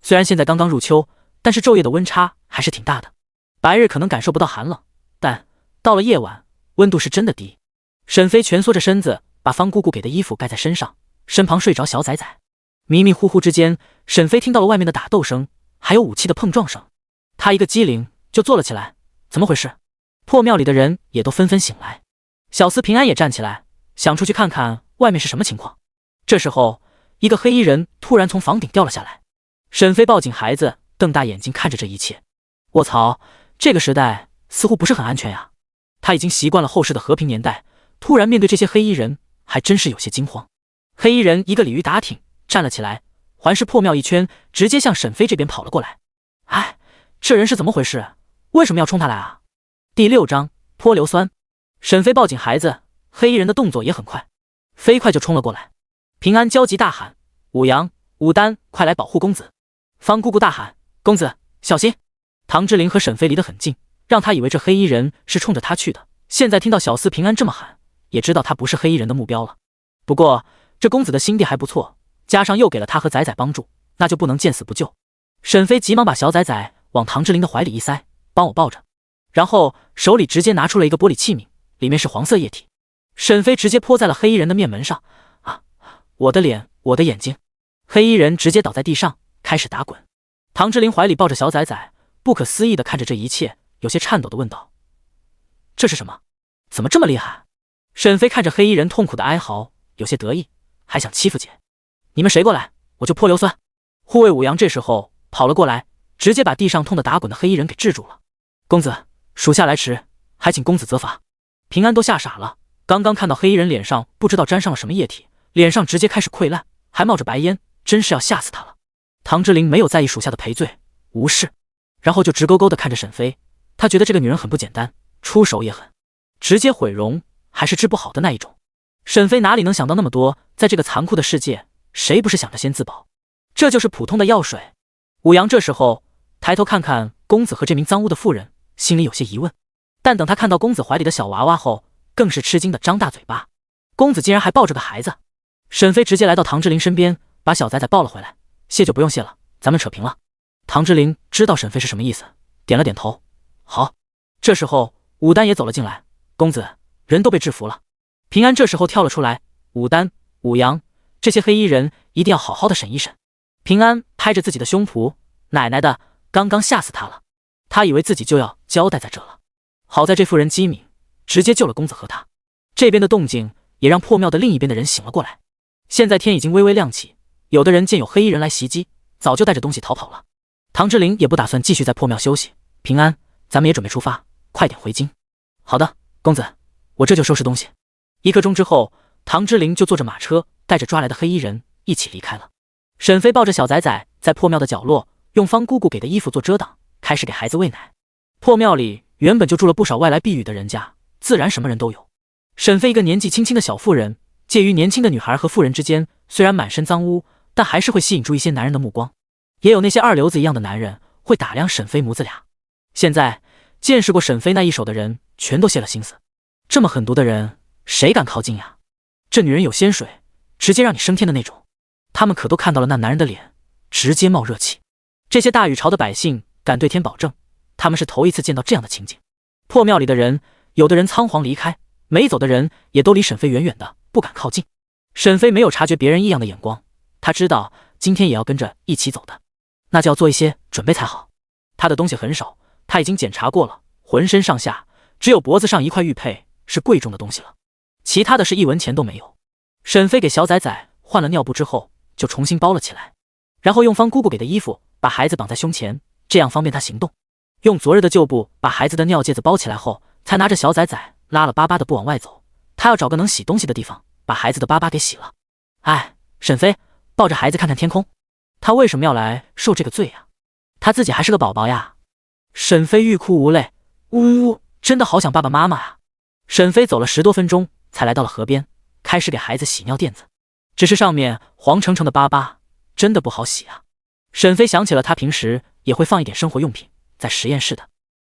虽然现在刚刚入秋，但是昼夜的温差还是挺大的，白日可能感受不到寒冷，但到了夜晚温度是真的低。沈飞蜷缩着身子，把方姑姑给的衣服盖在身上，身旁睡着小崽崽。迷迷糊糊之间，沈飞听到了外面的打斗声，还有武器的碰撞声。他一个机灵就坐了起来，怎么回事？破庙里的人也都纷纷醒来，小厮平安也站起来，想出去看看外面是什么情况。这时候，一个黑衣人突然从房顶掉了下来。沈飞抱紧孩子，瞪大眼睛看着这一切。卧槽，这个时代似乎不是很安全呀。他已经习惯了后世的和平年代，突然面对这些黑衣人，还真是有些惊慌。黑衣人一个鲤鱼打挺站了起来，环视破庙一圈，直接向沈飞这边跑了过来。哎，这人是怎么回事？为什么要冲他来啊？第6章泼硫酸。沈飞抱紧孩子，黑衣人的动作也很快，飞快就冲了过来。平安焦急大喊：武阳、武丹，快来保护公子！方姑姑大喊：公子小心！唐之琳和沈飞离得很近，让他以为这黑衣人是冲着他去的，现在听到小厮平安这么喊，也知道他不是黑衣人的目标了。不过这公子的心地还不错，加上又给了他和崽崽帮助，那就不能见死不救。沈飞急忙把小崽崽往唐之琳的怀里一塞，帮我抱着，然后手里直接拿出了一个玻璃器皿，里面是黄色液体。沈飞直接泼在了黑衣人的面门上。啊，我的脸，我的眼睛！黑衣人直接倒在地上，开始打滚。唐之琳怀里抱着小崽崽，不可思议地看着这一切，有些颤抖地问道：这是什么？怎么这么厉害？沈飞看着黑衣人痛苦的哀嚎，有些得意，还想欺负姐？你们谁过来，我就泼硫酸！护卫武阳这时候跑了过来，直接把地上痛得打滚的黑衣人给制住了。公子，属下来迟，还请公子责罚。平安都吓傻了，刚刚看到黑衣人脸上不知道沾上了什么液体，脸上直接开始溃烂，还冒着白烟，真是要吓死他了。唐之琳没有在意属下的赔罪，无视，然后就直勾勾地看着沈飞。他觉得这个女人很不简单，出手也狠，直接毁容，还是治不好的那一种。沈飞哪里能想到那么多，在这个残酷的世界，谁不是想着先自保？这就是普通的药水。武阳这时候抬头看看公子和这名脏污的妇人，心里有些疑问，但等他看到公子怀里的小娃娃后，更是吃惊的张大嘴巴。公子竟然还抱着个孩子！沈飞直接来到唐之琳身边，把小崽崽抱了回来。谢就不用谢了，咱们扯平了。唐之琳知道沈飞是什么意思，点了点头。好。这时候武丹也走了进来，公子，人都被制服了。平安这时候跳了出来，武丹、武阳，这些黑衣人一定要好好的审一审。平安拍着自己的胸脯，奶奶的，刚刚吓死他了，他以为自己就要交代在这了。好在这妇人机敏，直接救了公子和他。这边的动静也让破庙的另一边的人醒了过来。现在天已经微微亮起，有的人见有黑衣人来袭击，早就带着东西逃跑了。唐之琳也不打算继续在破庙休息，平安，咱们也准备出发，快点回京。好的，公子，我这就收拾东西。1刻钟之后，唐之琳就坐着马车，带着抓来的黑衣人一起离开了。沈飞抱着小崽崽在破庙的角落，用方姑姑给的衣服做遮挡，开始给孩子喂奶。破庙里原本就住了不少外来避雨的人家，自然什么人都有。沈飞一个年纪轻轻的小妇人，介于年轻的女孩和妇人之间，虽然满身脏污，但还是会吸引住一些男人的目光。也有那些二流子一样的男人会打量沈飞母子俩。现在见识过沈飞那一手的人全都泄了心思，这么狠毒的人谁敢靠近呀？这女人有仙水，直接让你升天的那种。他们可都看到了那男人的脸，直接冒热气。这些大禹朝的百姓敢对天保证，他们是头一次见到这样的情景。破庙里的人，有的人仓皇离开，没走的人也都离沈飞远远的，不敢靠近。沈飞没有察觉别人异样的眼光，他知道今天也要跟着一起走的，那就要做一些准备才好。他的东西很少，他已经检查过了，浑身上下只有脖子上一块玉佩是贵重的东西了，其他的是一文钱都没有。沈飞给小崽崽换了尿布之后，就重新包了起来，然后用方姑姑给的衣服把孩子绑在胸前，这样方便他行动。用昨日的旧布把孩子的尿介子包起来后，才拿着小崽崽拉了巴巴的布往外走。他要找个能洗东西的地方，把孩子的巴巴给洗了。哎，沈飞抱着孩子看看天空，他为什么要来受这个罪呀？他自己还是个宝宝呀。沈飞欲哭无泪，呜呜，真的好想爸爸妈妈啊。沈飞走了10多分钟才来到了河边，开始给孩子洗尿垫子。只是上面黄澄澄的巴巴真的不好洗啊。沈飞想起了他平时也会放一点生活用品在实验室的，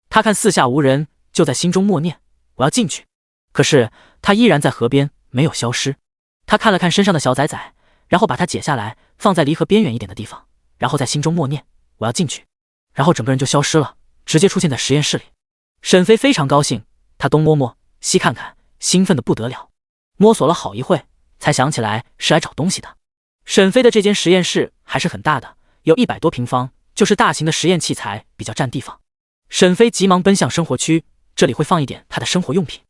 他看四下无人，就在心中默念，我要进去。可是他依然在河边没有消失。他看了看身上的小崽崽，然后把它解下来放在离河边缘一点的地方，然后在心中默念，我要进去。然后整个人就消失了，直接出现在实验室里。沈飞非常高兴，他东摸摸西看看，兴奋的不得了。摸索了好一会，才想起来是来找东西的。沈飞的这间实验室还是很大的，有100多平方，就是大型的实验器材比较占地方。沈飞急忙奔向生活区，这里会放一点他的生活用品，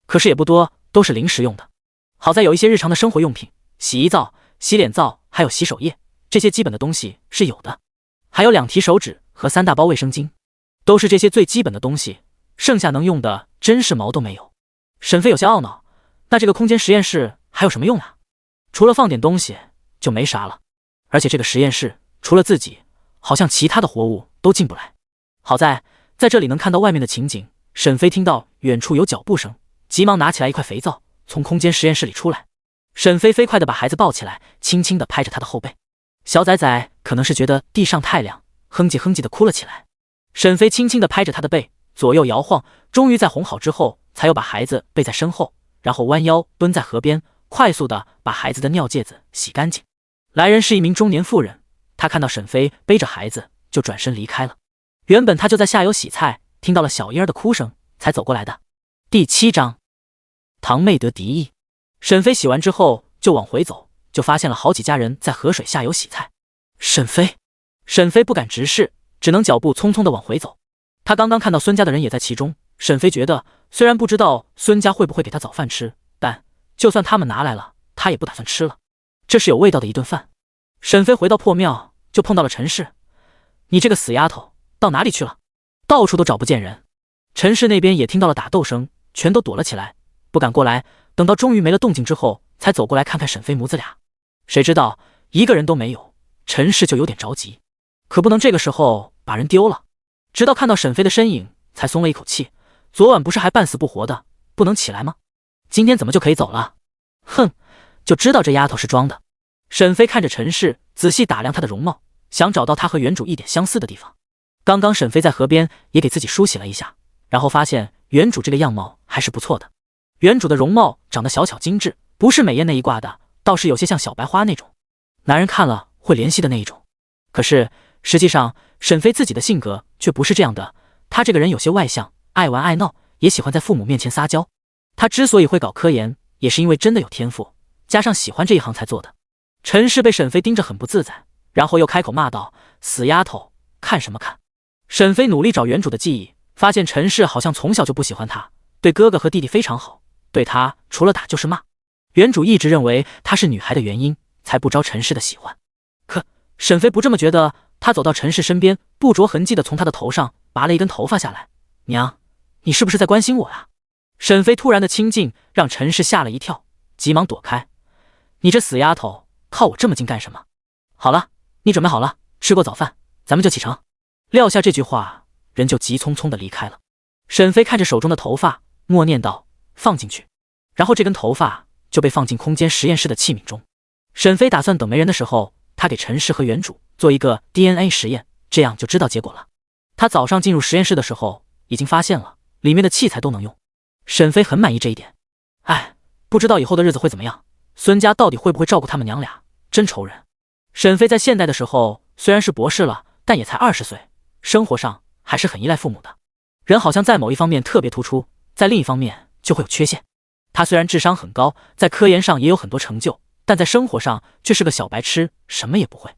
可是也不多，都是临时用的。好在有一些日常的生活用品，洗衣皂、洗脸皂还有洗手液，这些基本的东西是有的。还有2提手纸和3大包卫生巾，都是这些最基本的东西，剩下能用的真是毛都没有。沈飞有些懊恼，那这个空间实验室还有什么用啊？除了放点东西就没啥了。而且这个实验室除了自己，好像其他的活物都进不来。好在这里能看到外面的情景。沈飞听到远处有脚步声，急忙拿起来一块肥皂，从空间实验室里出来。沈飞飞快地把孩子抱起来，轻轻地拍着他的后背。小崽崽可能是觉得地上太凉，哼唧哼唧地哭了起来。沈飞轻轻地拍着他的背，左右摇晃，终于在哄好之后，才又把孩子背在身后，然后弯腰蹲在河边，快速地把孩子的尿介子洗干净。来人是一名中年妇人，她看到沈飞背着孩子，就转身离开了。原本她就在下游洗菜，听到了小婴儿的哭声，才走过来的。第7章，堂妹得敌意。沈飞洗完之后就往回走，就发现了好几家人在河水下游洗菜。沈飞不敢直视，只能脚步匆匆地往回走。他刚刚看到孙家的人也在其中，沈飞觉得虽然不知道孙家会不会给他早饭吃，但就算他们拿来了，他也不打算吃了。这是有味道的一顿饭。沈飞回到破庙，就碰到了陈氏。你这个死丫头，到哪里去了？到处都找不见人。陈氏那边也听到了打斗声，全都躲了起来，不敢过来。等到终于没了动静之后，才走过来看看沈飞母子俩。谁知道一个人都没有，陈氏就有点着急，可不能这个时候把人丢了。直到看到沈飞的身影，才松了一口气。昨晚不是还半死不活的，不能起来吗？今天怎么就可以走了？哼，就知道这丫头是装的。沈飞看着陈氏，仔细打量她的容貌，想找到她和原主一点相似的地方。刚刚沈飞在河边也给自己梳洗了一下，然后发现原主这个样貌还是不错的。原主的容貌长得小巧精致，不是美艳那一挂的，倒是有些像小白花那种，男人看了会怜惜的那一种。可是实际上沈飞自己的性格却不是这样的，他这个人有些外向，爱玩爱闹，也喜欢在父母面前撒娇。他之所以会搞科研，也是因为真的有天赋，加上喜欢这一行才做的。陈氏被沈飞盯着很不自在，然后又开口骂道：死丫头，看什么看？沈飞努力找原主的记忆，发现陈氏好像从小就不喜欢他，对哥哥和弟弟非常好，对他除了打就是骂。原主一直认为她是女孩的原因，才不招陈氏的喜欢。可沈飞不这么觉得，他走到陈氏身边，不着痕迹地从她的头上拔了一根头发下来。娘，你是不是在关心我啊？沈飞突然的亲近让陈氏吓了一跳，急忙躲开。你这死丫头，靠我这么近干什么？好了，你准备好了，吃过早饭，咱们就启程。撂下这句话，人就急匆匆地离开了。沈飞看着手中的头发，默念道：放进去。然后这根头发就被放进空间实验室的器皿中。沈飞打算等没人的时候，他给陈氏和原主做一个 DNA 实验，这样就知道结果了。他早上进入实验室的时候，已经发现了里面的器材都能用。沈飞很满意这一点。哎，不知道以后的日子会怎么样，孙家到底会不会照顾他们娘俩，真愁人。沈飞在现代的时候虽然是博士了，但也才20岁，生活上还是很依赖父母的。人好像在某一方面特别突出，在另一方面就会有缺陷。他虽然智商很高，在科研上也有很多成就，但在生活上却是个小白痴，什么也不会。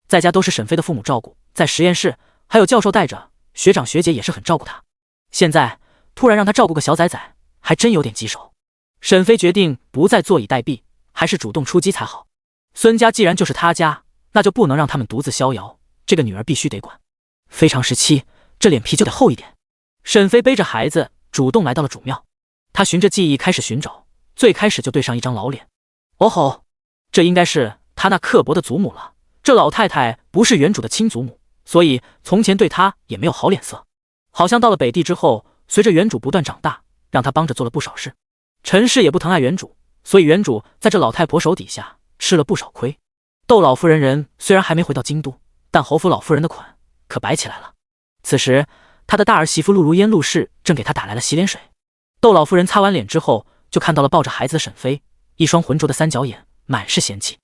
在家都是沈飞的父母照顾，在实验室还有教授带着，学长学姐也是很照顾他。现在突然让他照顾个小崽崽，还真有点棘手。沈飞决定不再坐以待毙，还是主动出击才好。孙家既然就是他家，那就不能让他们独自逍遥，这个女儿必须得管。非常时期，这脸皮就得厚一点。沈飞背着孩子主动来到了主庙，他循着记忆开始寻找，最开始就对上一张老脸。哦吼，这应该是他那刻薄的祖母了。这老太太不是原主的亲祖母，所以从前对他也没有好脸色。好像到了北地之后，随着原主不断长大，让他帮着做了不少事。陈氏也不疼爱原主，所以原主在这老太婆手底下吃了不少亏。窦老夫人人虽然还没回到京都，但侯府老夫人的款可摆起来了。此时他的大儿媳妇陆如烟陆氏正给他打来了洗脸水。窦老夫人擦完脸之后，就看到了抱着孩子的沈飞，一双浑浊的三角眼满是嫌弃。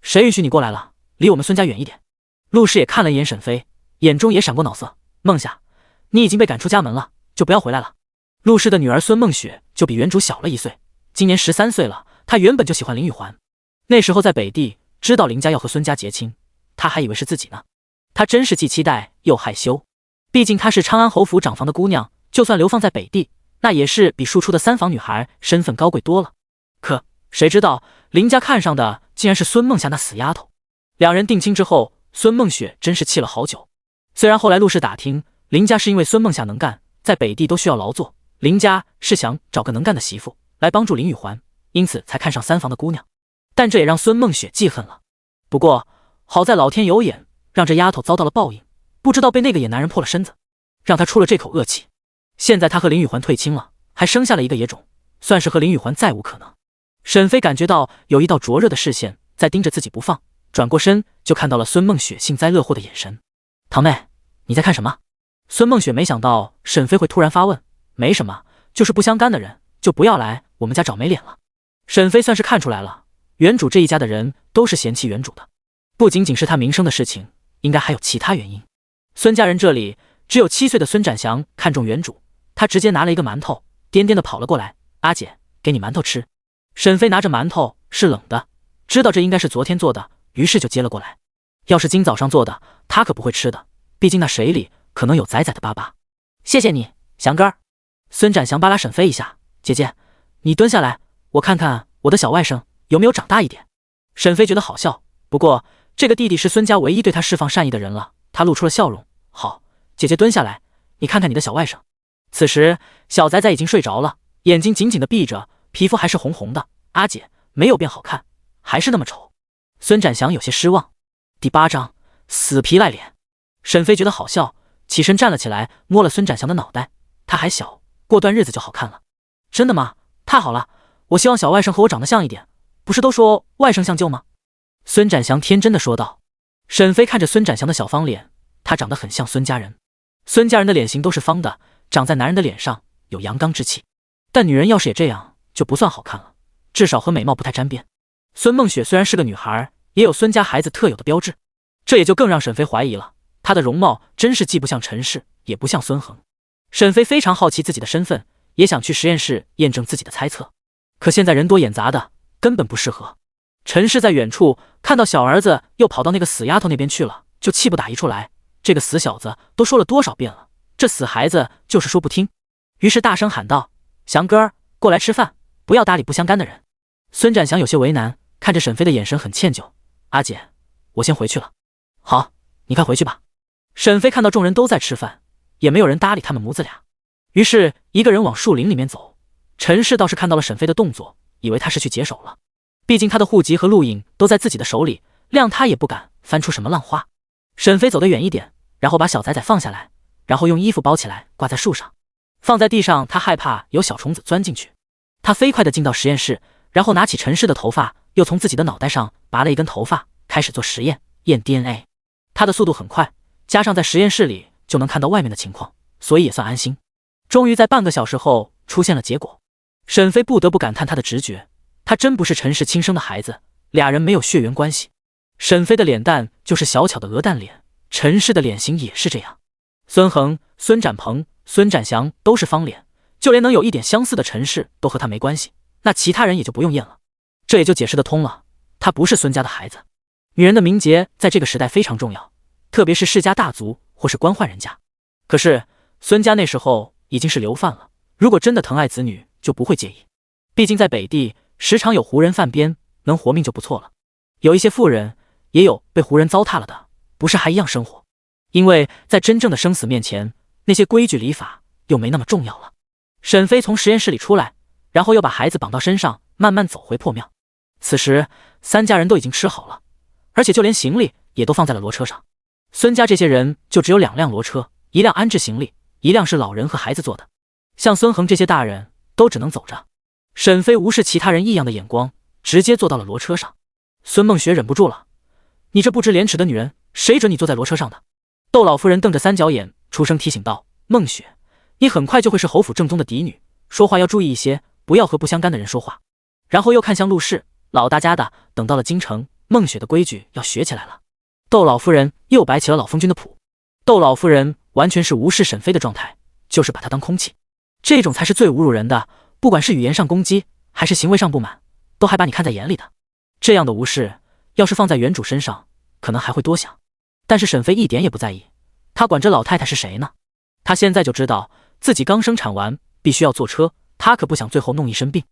谁允许你过来了？离我们孙家远一点。陆氏也看了一眼沈飞，眼中也闪过恼色。梦夏，你已经被赶出家门了，就不要回来了。陆氏的女儿孙梦雪就比原主小了1岁，今年13岁了。她原本就喜欢林玉环，那时候在北地知道林家要和孙家结亲，她还以为是自己呢。她真是既期待又害羞，毕竟她是昌安侯府长房的姑娘，就算流放在北地，那也是比庶出的三房女孩身份高贵多了。可谁知道林家看上的竟然是孙梦夏那死丫头。两人定亲之后，孙梦雪真是气了好久。虽然后来陆氏打听，林家是因为孙梦夏能干，在北地都需要劳作，林家是想找个能干的媳妇来帮助林玉环，因此才看上三房的姑娘，但这也让孙梦雪记恨了。不过好在老天有眼，让这丫头遭到了报应，不知道被那个野男人破了身子，让她出了这口恶气。现在她和林玉环退亲了，还生下了一个野种，算是和林玉环再无可能。沈飞感觉到有一道灼热的视线在盯着自己不放，转过身就看到了孙梦雪幸灾乐祸的眼神。堂妹，你在看什么？孙梦雪没想到沈飞会突然发问。没什么，就是不相干的人就不要来我们家找没脸了。沈飞算是看出来了，原主这一家的人都是嫌弃原主的，不仅仅是他名声的事情，应该还有其他原因。孙家人这里只有7岁的孙展祥看中原主，他直接拿了一个馒头，颠颠的跑了过来。阿姐，给你馒头吃。沈飞拿着馒头是冷的，知道这应该是昨天做的，于是就接了过来。要是今早上做的，他可不会吃的，毕竟那水里可能有崽崽的粑粑。谢谢你，祥哥儿。孙展祥扒拉沈飞一下，姐姐，你蹲下来，我看看我的小外甥有没有长大一点。沈飞觉得好笑，不过这个弟弟是孙家唯一对他释放善意的人了，他露出了笑容。好，姐姐蹲下来，你看看你的小外甥。此时小仔仔已经睡着了，眼睛紧紧的闭着，皮肤还是红红的。阿姐，没有变好看，还是那么丑。孙展祥有些失望。第8章，死皮赖脸。沈飞觉得好笑，起身站了起来，摸了孙展祥的脑袋。他还小，过段日子就好看了。真的吗？太好了，我希望小外甥和我长得像一点，不是都说外甥像舅吗？孙展祥天真的说道。沈飞看着孙展祥的小方脸，他长得很像孙家人。孙家人的脸型都是方的，长在男人的脸上有阳刚之气，但女人要是也这样就不算好看了，至少和美貌不太沾边。孙梦雪虽然是个女孩，也有孙家孩子特有的标志，这也就更让沈飞怀疑了，她的容貌真是既不像陈氏，也不像孙恒。沈飞非常好奇自己的身份，也想去实验室验证自己的猜测，可现在人多眼杂的，根本不适合。陈氏在远处看到小儿子又跑到那个死丫头那边去了，就气不打一处来，这个死小子都说了多少遍了，这死孩子就是说不听。于是大声喊道：祥哥儿，过来吃饭，不要搭理不相干的人。孙展祥有些为难，看着沈飞的眼神很歉疚。阿姐，我先回去了。好，你快回去吧。沈飞看到众人都在吃饭，也没有人搭理他们母子俩，于是一个人往树林里面走。陈氏倒是看到了沈飞的动作，以为他是去解手了，毕竟他的户籍和录影都在自己的手里，谅他也不敢翻出什么浪花。沈飞走得远一点，然后把小仔仔放下来，然后用衣服包起来挂在树上，放在地上，他害怕有小虫子钻进去。他飞快地进到实验室，然后拿起陈氏的头发，又从自己的脑袋上拔了一根头发，开始做实验，验 DNA。 他的速度很快，加上在实验室里就能看到外面的情况，所以也算安心。终于在半个小时后出现了结果。沈飞不得不感叹他的直觉，他真不是陈氏亲生的孩子，俩人没有血缘关系。沈飞的脸蛋就是小巧的鹅蛋脸，陈氏的脸型也是这样。孙恒、孙展鹏、孙展祥都是方脸，就连能有一点相似的陈氏都和他没关系，那其他人也就不用验了。这也就解释得通了，他不是孙家的孩子。女人的名节在这个时代非常重要，特别是世家大族或是官宦人家。可是孙家那时候已经是流犯了，如果真的疼爱子女，就不会介意。毕竟在北地时常有胡人犯边，能活命就不错了。有一些妇人也有被胡人糟蹋了的，不是还一样生活。因为在真正的生死面前，那些规矩礼法又没那么重要了。沈飞从实验室里出来，然后又把孩子绑到身上，慢慢走回破庙。此时三家人都已经吃好了，而且就连行李也都放在了骡车上。孙家这些人就只有2辆骡车，一辆安置行李，一辆是老人和孩子坐的。像孙恒这些大人都只能走着。沈飞无视其他人异样的眼光，直接坐到了骡车上。孙梦雪忍不住了：你这不知廉耻的女人，谁准你坐在骡车上的？窦老夫人瞪着三角眼出声提醒道：梦雪，你很快就会是侯府正宗的嫡女，说话要注意一些，不要和不相干的人说话。然后又看向陆氏：老大家的，等到了京城，梦雪的规矩要学起来了。窦老夫人又摆起了老封君的谱。窦老夫人完全是无视沈飞的状态，就是把他当空气，这种才是最侮辱人的，不管是语言上攻击还是行为上不满，都还把你看在眼里的。这样的无视要是放在原主身上，可能还会多想。但是沈飞一点也不在意，他管这老太太是谁呢？他现在就知道自己刚生产完，必须要坐车，他可不想最后弄一身病。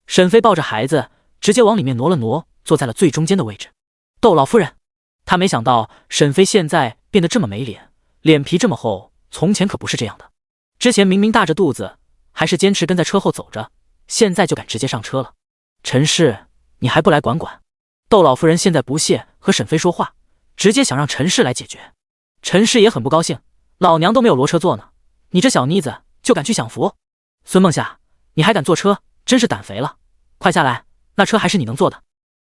沈飞抱着孩子直接往里面挪了挪，坐在了最中间的位置。窦老夫人，他没想到沈飞现在变得这么没脸，脸皮这么厚，从前可不是这样的。之前明明大着肚子，还是坚持跟在车后走着，现在就敢直接上车了。陈氏，你还不来管管？窦老夫人现在不屑和沈飞说话，直接想让陈氏来解决。陈氏也很不高兴，老娘都没有骡车坐呢，你这小妮子就敢去享福？孙梦夏，你还敢坐车，真是胆肥了，快下来，那车还是你能坐的。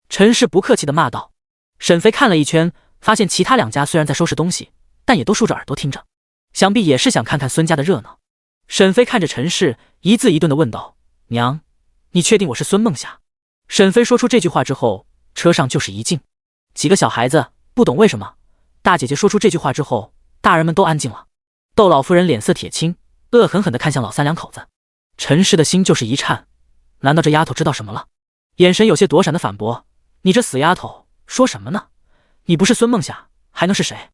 陈氏不客气地骂道。沈飞看了一圈，发现其他2家虽然在收拾东西，但也都竖着耳朵听着，想必也是想看看孙家的热闹。沈飞看着陈氏，一字一顿地问道：娘，你确定我是孙梦夏？沈飞说出这句话之后，车上就是一静。几个小孩子不懂为什么，大姐姐说出这句话之后，大人们都安静了。窦老夫人脸色铁青，恶狠狠地看向老三两口子。陈氏的心就是一颤，难道这丫头知道什么了？眼神有些躲闪的反驳：你这死丫头说什么呢？你不是孙梦夏还能是谁？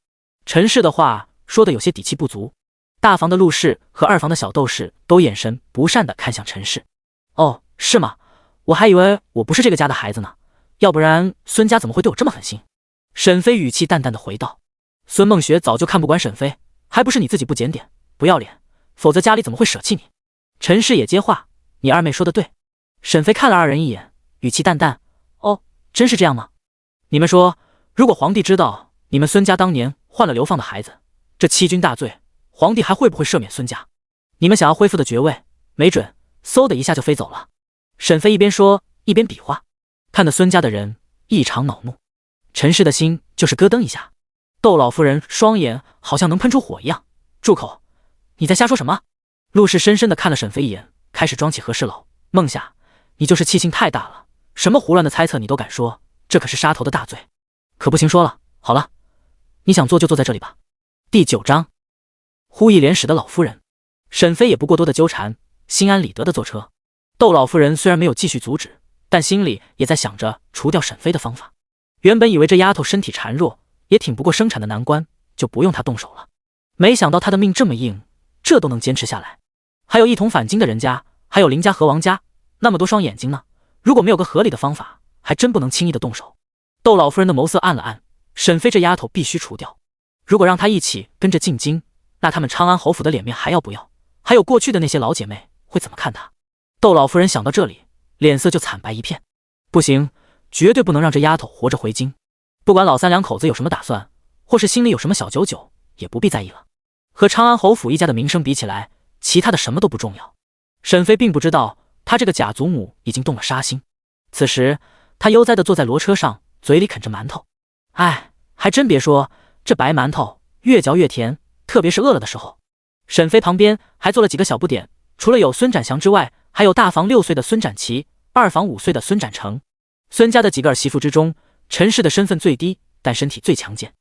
陈氏的话说的有些底气不足。大房的陆氏和二房的小窦氏都眼神不善地看向陈氏。哦，是吗？我还以为我不是这个家的孩子呢，要不然孙家怎么会对我这么狠心？沈飞语气淡淡的回道。孙梦雪早就看不惯沈飞，还不是你自己不检点不要脸，否则家里怎么会舍弃你？陈氏也接话，你二妹说的对。沈飞看了二人一眼，语气淡淡，哦，真是这样吗？你们说，如果皇帝知道你们孙家当年换了流放的孩子，这欺君大罪，皇帝还会不会赦免孙家？你们想要恢复的爵位，没准嗖的一下就飞走了。沈飞一边说一边比划，看得孙家的人异常恼怒。陈氏的心就是咯噔一下，窦老夫人双眼好像能喷出火一样，住口！你在瞎说什么？陆氏深深地看了沈飞一眼，开始装起和事佬。孟夏，你就是气性太大了，什么胡乱的猜测你都敢说，这可是杀头的大罪，可不行说了。好了，你想坐就坐在这里吧。第9章，呼一连使的老夫人。沈飞也不过多的纠缠，心安理得的坐车。窦老夫人虽然没有继续阻止，但心里也在想着除掉沈飞的方法。原本以为这丫头身体孱弱，也挺不过生产的难关，就不用她动手了。没想到她的命这么硬，这都能坚持下来。还有一同返京的人家，还有林家和王家，那么多双眼睛呢，如果没有个合理的方法，还真不能轻易的动手。窦老夫人的眸色暗了暗，沈飞这丫头必须除掉。如果让她一起跟着进京，那他们昌安侯府的脸面还要不要？还有过去的那些老姐妹会怎么看她？窦老夫人想到这里，脸色就惨白一片。不行，绝对不能让这丫头活着回京。不管老三两口子有什么打算，或是心里有什么小九九，也不必在意了。和昌安侯府一家的名声比起来，其他的什么都不重要。沈飞并不知道，他这个假祖母已经动了杀心。此时，他悠哉地坐在骡车上，嘴里啃着馒头。哎，还真别说，这白馒头越嚼越甜，特别是饿了的时候。沈飞旁边还做了几个小不点，除了有孙展祥之外，还有大房6岁的孙展琪，二房5岁的孙展成。孙家的几个儿媳妇之中，陈氏的身份最低，但身体最强健。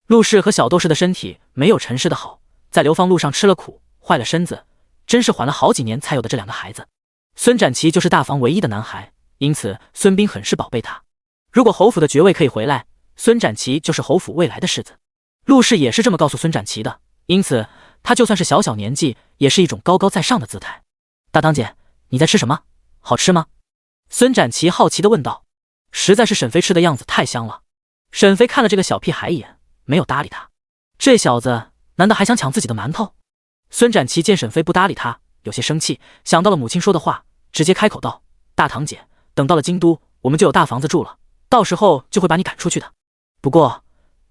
陆氏和小窦氏的身体没有陈氏的好，在流放路上吃了苦，坏了身子，真是缓了好几年才有的这2个孩子。孙展琪就是大房唯一的男孩，因此孙斌很是宝贝他。如果侯府的爵位可以回来，孙展琪就是侯府未来的世子。陆氏也是这么告诉孙展琪的，因此他就算是小小年纪，也是一种高高在上的姿态。大堂姐，你在吃什么？好吃吗？孙展琪好奇地问道。实在是沈飞吃的样子太香了。沈飞看了这个小屁孩一眼，没有搭理他。这小子难道还想抢自己的馒头？孙展琪见沈飞不搭理他，有些生气，想到了母亲说的话，直接开口道：大堂姐，等到了京都，我们就有大房子住了，到时候就会把你赶出去的。不过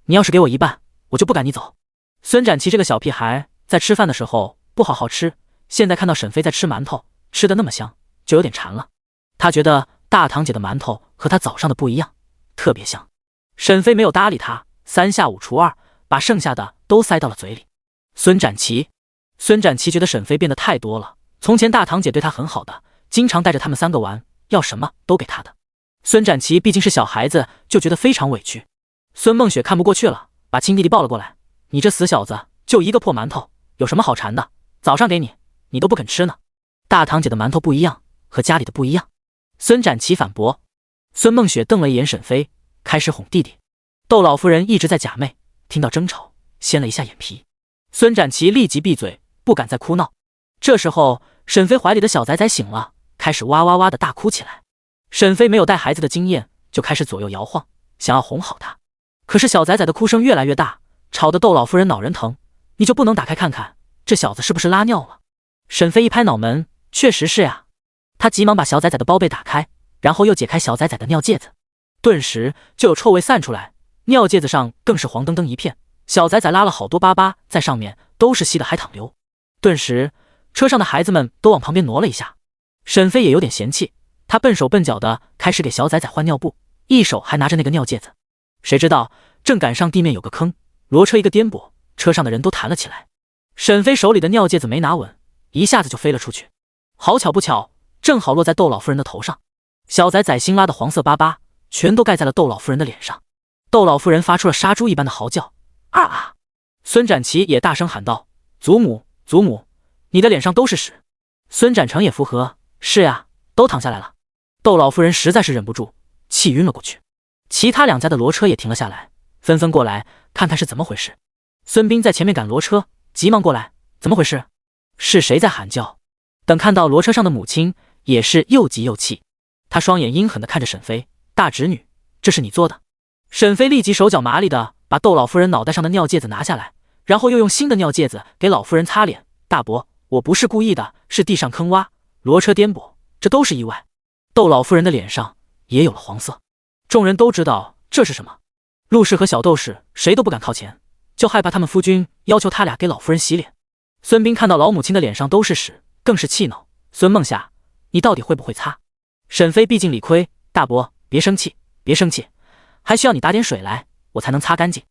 你要是给我一半，我就不赶你走。孙展琪这个小屁孩在吃饭的时候不好好吃，现在看到沈飞在吃馒头，吃得那么香，就有点馋了。他觉得大堂姐的馒头和他早上的不一样，特别香。沈飞没有搭理他，3下5除2，把剩下的都塞到了嘴里。孙展琪觉得沈飞变得太多了，从前大堂姐对他很好的，经常带着他们3个玩，要什么都给他的。孙展琪毕竟是小孩子，就觉得非常委屈。孙梦雪看不过去了，把亲弟弟抱了过来，你这死小子，就一个破馒头，有什么好馋的？早上给你，你都不肯吃呢。大堂姐的馒头不一样，和家里的不一样。孙展琪反驳。孙梦雪瞪了一眼沈飞，开始哄弟弟。窦老夫人一直在假寐，听到争吵，掀了一下眼皮。孙展琪立即闭嘴，不敢再哭闹。这时候，沈飞怀里的小崽崽醒了，开始哇哇哇的大哭起来。沈飞没有带孩子的经验，就开始左右摇晃，想要哄好他。可是小崽崽的哭声越来越大，吵得窦老夫人脑仁疼。你就不能打开看看，这小子是不是拉尿了？沈飞一拍脑门，确实是呀。他急忙把小崽崽的包被打开，然后又解开小崽崽的尿戒子，顿时就有臭味散出来，尿戒子上更是黄澄澄一片，小崽崽拉了好多粑粑在上面，都是稀得还淌流。顿时车上的孩子们都往旁边挪了一下。沈飞也有点嫌弃，他笨手笨脚的开始给小崽崽换尿布，一手还拿着那个尿戒子。谁知道正赶上地面有个坑，骡车一个颠簸，车上的人都弹了起来。沈飞手里的尿戒子没拿稳，一下子就飞了出去。好巧不巧，正好落在窦老夫人的头上。小崽崽新拉的黄色粑粑全都盖在了窦老夫人的脸上。窦老夫人发出了杀猪一般的嚎叫，啊！孙展琪也大声喊道：祖母，祖母，你的脸上都是屎。孙展成也附和，是呀，都淌下来了。窦老夫人实在是忍不住，气晕了过去。其他2家的骡车也停了下来，纷纷过来看看是怎么回事。孙斌在前面赶骡车，急忙过来，怎么回事？是谁在喊叫？等看到骡车上的母亲，也是又急又气。他双眼阴狠地看着沈飞，大侄女，这是你做的？沈飞立即手脚麻利的把窦老夫人脑袋上的尿戒子拿下来，然后又用新的尿戒子给老夫人擦脸。大伯，我不是故意的，是地上坑洼，罗车颠簸，这都是意外。窦老夫人的脸上也有了黄色。众人都知道这是什么。陆氏和小窦氏谁都不敢靠前，就害怕他们夫君要求他俩给老夫人洗脸。孙膑看到老母亲的脸上都是屎，更是气恼。孙梦夏，你到底会不会擦？沈飞毕竟理亏，大伯别生气，别生气，还需要你打点水来，我才能擦干净。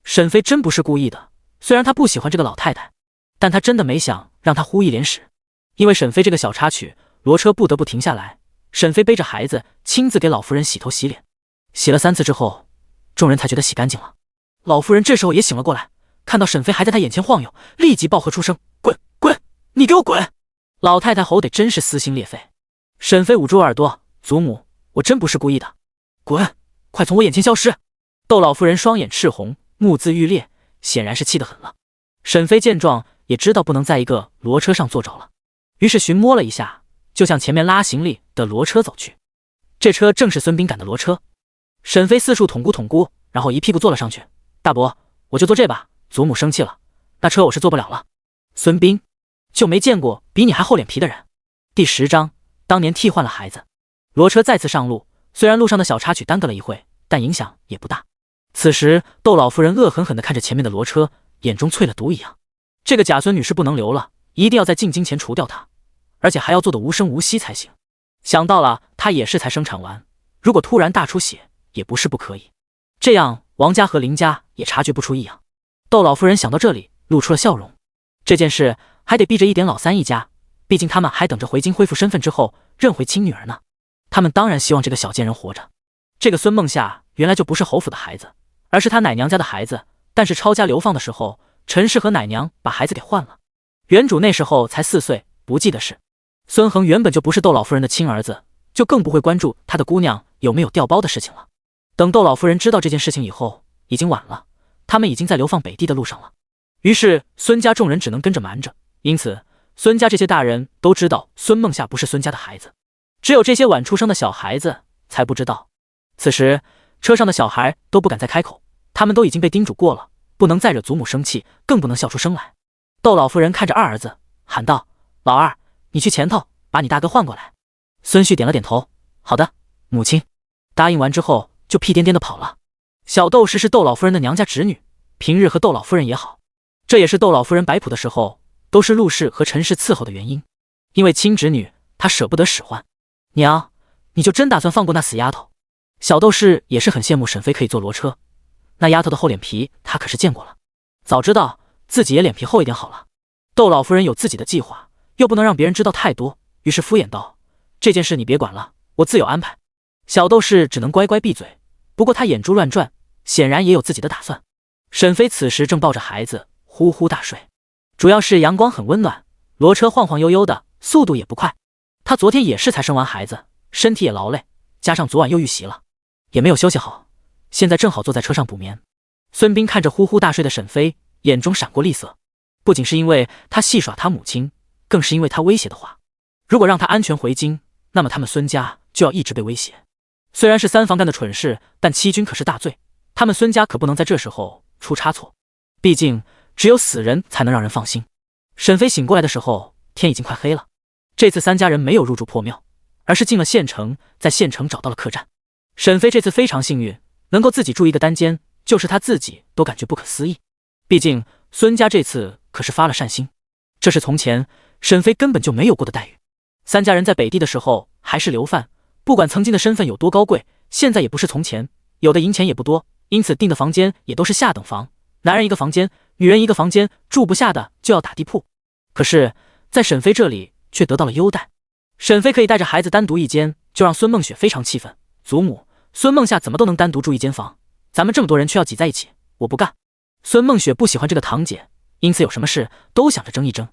沈飞真不是故意的，虽然他不喜欢这个老太太，但他真的没想让她呼一脸屎。因为沈飞这个小插曲，骡车不得不停下来。沈飞背着孩子亲自给老夫人洗头洗脸，洗了3次之后，众人才觉得洗干净了。老夫人这时候也醒了过来，看到沈飞还在她眼前晃悠，立即暴喝出声：滚滚，你给我滚！老太太吼得真是撕心裂肺。沈飞捂住耳朵，祖母，我真不是故意的，滚，快从我眼前消失！窦老夫人双眼赤红，目眦欲裂，显然是气得很了。沈飞见状也知道不能在一个骡车上坐着了，于是寻摸了一下，就向前面拉行李的骡车走去。这车正是孙膑赶的骡车。沈飞四处捅咕捅咕，然后一屁股坐了上去。大伯，我就坐这吧，祖母生气了，那车我是坐不了了。孙膑就没见过比你还厚脸皮的人。第10章，当年替换了孩子。骡车再次上路，虽然路上的小插曲耽搁了一会，但影响也不大。此时窦老夫人恶狠狠地看着前面的骡车，眼中淬了毒一样。这个贾孙女士不能留了，一定要在进京前除掉她，而且还要做得无声无息才行。想到了她也是才生产完，如果突然大出血也不是不可以，这样王家和林家也察觉不出异样。窦老夫人想到这里露出了笑容。这件事还得避着一点老三一家，毕竟他们还等着回京恢复身份之后认回亲女儿呢。他们当然希望这个小贱人活着。这个孙梦夏原来就不是侯府的孩子，而是他奶娘家的孩子，但是抄家流放的时候，陈氏和奶娘把孩子给换了。原主那时候才4岁，不记得事。孙恒原本就不是窦老夫人的亲儿子，就更不会关注他的姑娘有没有调包的事情了。等窦老夫人知道这件事情以后，已经晚了，他们已经在流放北地的路上了。于是孙家众人只能跟着瞒着，因此孙家这些大人都知道孙梦夏不是孙家的孩子，只有这些晚出生的小孩子才不知道。此时车上的小孩都不敢再开口，他们都已经被叮嘱过了，不能再惹祖母生气，更不能笑出声来。窦老夫人看着二儿子喊道：老二，你去前头把你大哥换过来。孙旭点了点头，好的，母亲。答应完之后就屁颠颠的跑了。小窦氏是窦老夫人的娘家侄女，平日和窦老夫人也好，这也是窦老夫人摆谱的时候都是陆氏和陈氏伺候的原因。因为亲侄女，她舍不得使唤。娘，你就真打算放过那死丫头？小窦氏也是很羡慕沈飞可以坐骡车，那丫头的厚脸皮她可是见过了，早知道自己也脸皮厚一点好了。窦老夫人有自己的计划，又不能让别人知道太多，于是敷衍道：这件事你别管了，我自有安排。小窦氏只能乖乖闭嘴，不过她眼珠乱转，显然也有自己的打算。沈飞此时正抱着孩子呼呼大睡，主要是阳光很温暖，骡车晃晃悠悠的，速度也不快。他昨天也是才生完孩子，身体也劳累，加上昨晚又遇袭了，也没有休息好，现在正好坐在车上补眠。孙膑看着呼呼大睡的沈飞，眼中闪过厉色，不仅是因为他戏耍他母亲，更是因为他威胁的话，如果让他安全回京，那么他们孙家就要一直被威胁。虽然是三房干的蠢事，但欺君可是大罪，他们孙家可不能在这时候出差错，毕竟只有死人才能让人放心。沈飞醒过来的时候，天已经快黑了。这次三家人没有入住破庙，而是进了县城，在县城找到了客栈。沈飞这次非常幸运，能够自己住一个单间，就是他自己都感觉不可思议。毕竟孙家这次可是发了善心，这是从前沈飞根本就没有过的待遇。三家人在北地的时候还是流犯，不管曾经的身份有多高贵，现在也不是从前，有的银钱也不多，因此订的房间也都是下等房，男人一个房间，女人一个房间，住不下的就要打地铺。可是在沈飞这里却得到了优待，沈飞可以带着孩子单独一间，就让孙梦雪非常气愤。祖母，孙梦夏怎么都能单独住一间房，咱们这么多人却要挤在一起，我不干。孙梦雪不喜欢这个堂姐，因此有什么事都想着争一争。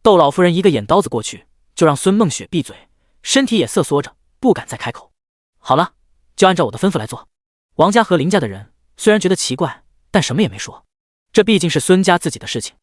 窦老夫人一个眼刀子过去，就让孙梦雪闭嘴，身体也瑟缩着，不敢再开口。好了，就按照我的吩咐来做。王家和林家的人虽然觉得奇怪，但什么也没说，这毕竟是孙家自己的事情。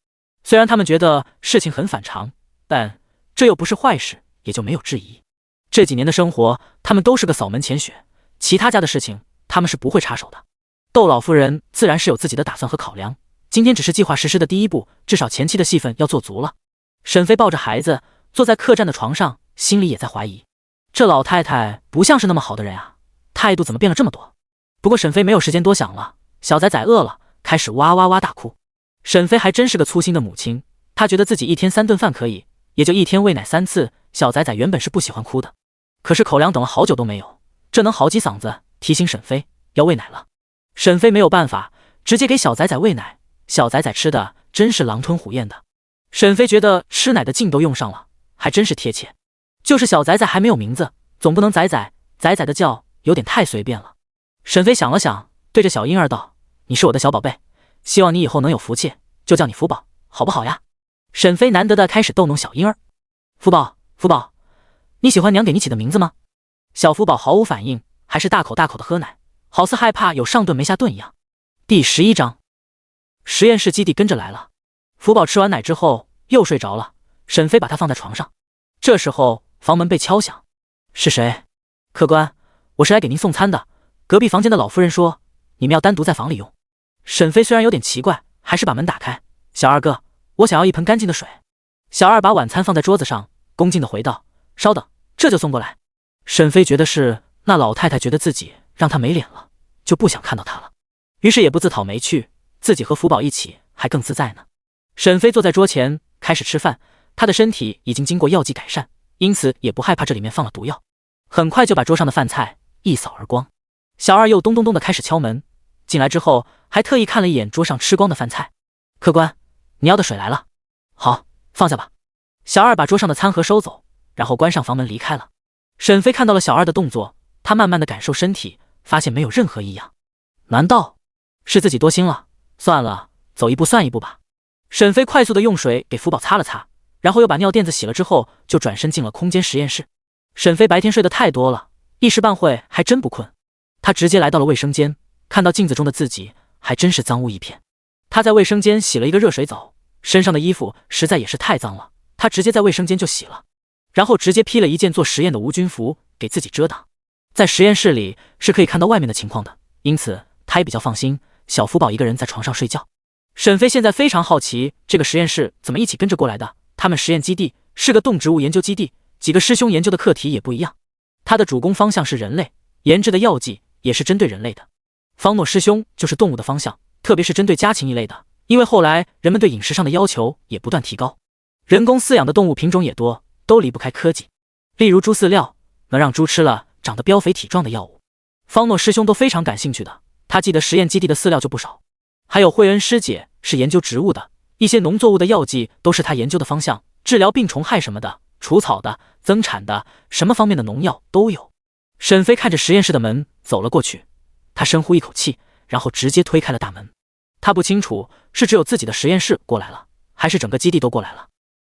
虽然他们觉得事情很反常，但这又不是坏事，也就没有质疑。这几年的生活，他们都是个扫门前雪，其他家的事情他他们是不会插手的。窦老夫人自然是有自己的打算和考量，今天只是计划实施的第一步，至少前期的戏份要做足了。沈飞抱着孩子坐在客栈的床上，心里也在怀疑，这老太太不像是那么好的人啊，态度怎么变了这么多？不过沈飞没有时间多想了，小崽崽饿了，开始哇哇哇大哭。沈飞还真是个粗心的母亲，她觉得自己一天3顿饭可以，也就一天喂奶3次。小崽崽原本是不喜欢哭的，可是口粮等了好久都没有，这能好几嗓子提醒沈飞要喂奶了。沈飞没有办法，直接给小崽崽喂奶。小崽崽吃的真是狼吞虎咽的，沈飞觉得吃奶的劲都用上了，还真是贴切。就是小崽崽还没有名字，总不能崽崽崽崽的叫，有点太随便了。沈飞想了想，对着小婴儿道：“你是我的小宝贝，希望你以后能有福气，就叫你福宝，好不好呀？”沈飞难得的开始逗弄小婴儿：“福宝，福宝，你喜欢娘给你起的名字吗？”小福宝毫无反应，还是大口大口的喝奶，好似害怕有上顿没下顿一样。第11章，实验室基地跟着来了。福宝吃完奶之后又睡着了，沈飞把他放在床上。这时候房门被敲响，是谁？客官，我是来给您送餐的。隔壁房间的老夫人说你们要单独在房里用。沈飞虽然有点奇怪，还是把门打开。小二哥，我想要一盆干净的水。小二把晚餐放在桌子上，恭敬地回道：稍等，这就送过来。沈飞觉得是那老太太觉得自己让他没脸了，就不想看到他了，于是也不自讨没趣，自己和福宝一起还更自在呢。沈飞坐在桌前开始吃饭，他的身体已经经过药剂改善，因此也不害怕这里面放了毒药，很快就把桌上的饭菜一扫而光。小二又咚咚咚的开始敲门，进来之后还特意看了一眼桌上吃光的饭菜。客官，你要的水来了。好，放下吧。小二把桌上的餐盒收走，然后关上房门离开了。沈飞看到了小二的动作，他慢慢的感受身体，发现没有任何异样。难道是自己多心了？算了，走一步算一步吧。沈飞快速的用水给福宝擦了擦，然后又把尿垫子洗了之后，就转身进了空间实验室。沈飞白天睡得太多了，一时半会还真不困。他直接来到了卫生间，看到镜子中的自己还真是脏污一片。他在卫生间洗了一个热水澡，身上的衣服实在也是太脏了，他直接在卫生间就洗了，然后直接披了一件做实验的无菌服给自己遮挡。在实验室里是可以看到外面的情况的，因此他也比较放心。小福宝一个人在床上睡觉。沈飞现在非常好奇这个实验室怎么一起跟着过来的。他们实验基地是个动植物研究基地，几个师兄研究的课题也不一样。他的主攻方向是人类，研制的药剂也是针对人类的。方诺师兄就是动物的方向，特别是针对家禽一类的，因为后来人们对饮食上的要求也不断提高，人工饲养的动物品种也多，都离不开科技。例如猪饲料，能让猪吃了长得膘肥体壮的药物，方诺师兄都非常感兴趣的。他记得实验基地的饲料就不少，还有惠恩师姐是研究植物的，一些农作物的药剂都是他研究的方向，治疗病虫害什么的，除草的，增产的，什么方面的农药都有。沈飞看着实验室的门走了过去，他深呼一口气，然后直接推开了大门。他不清楚是只有自己的实验室过来了，还是整个基地都过来了。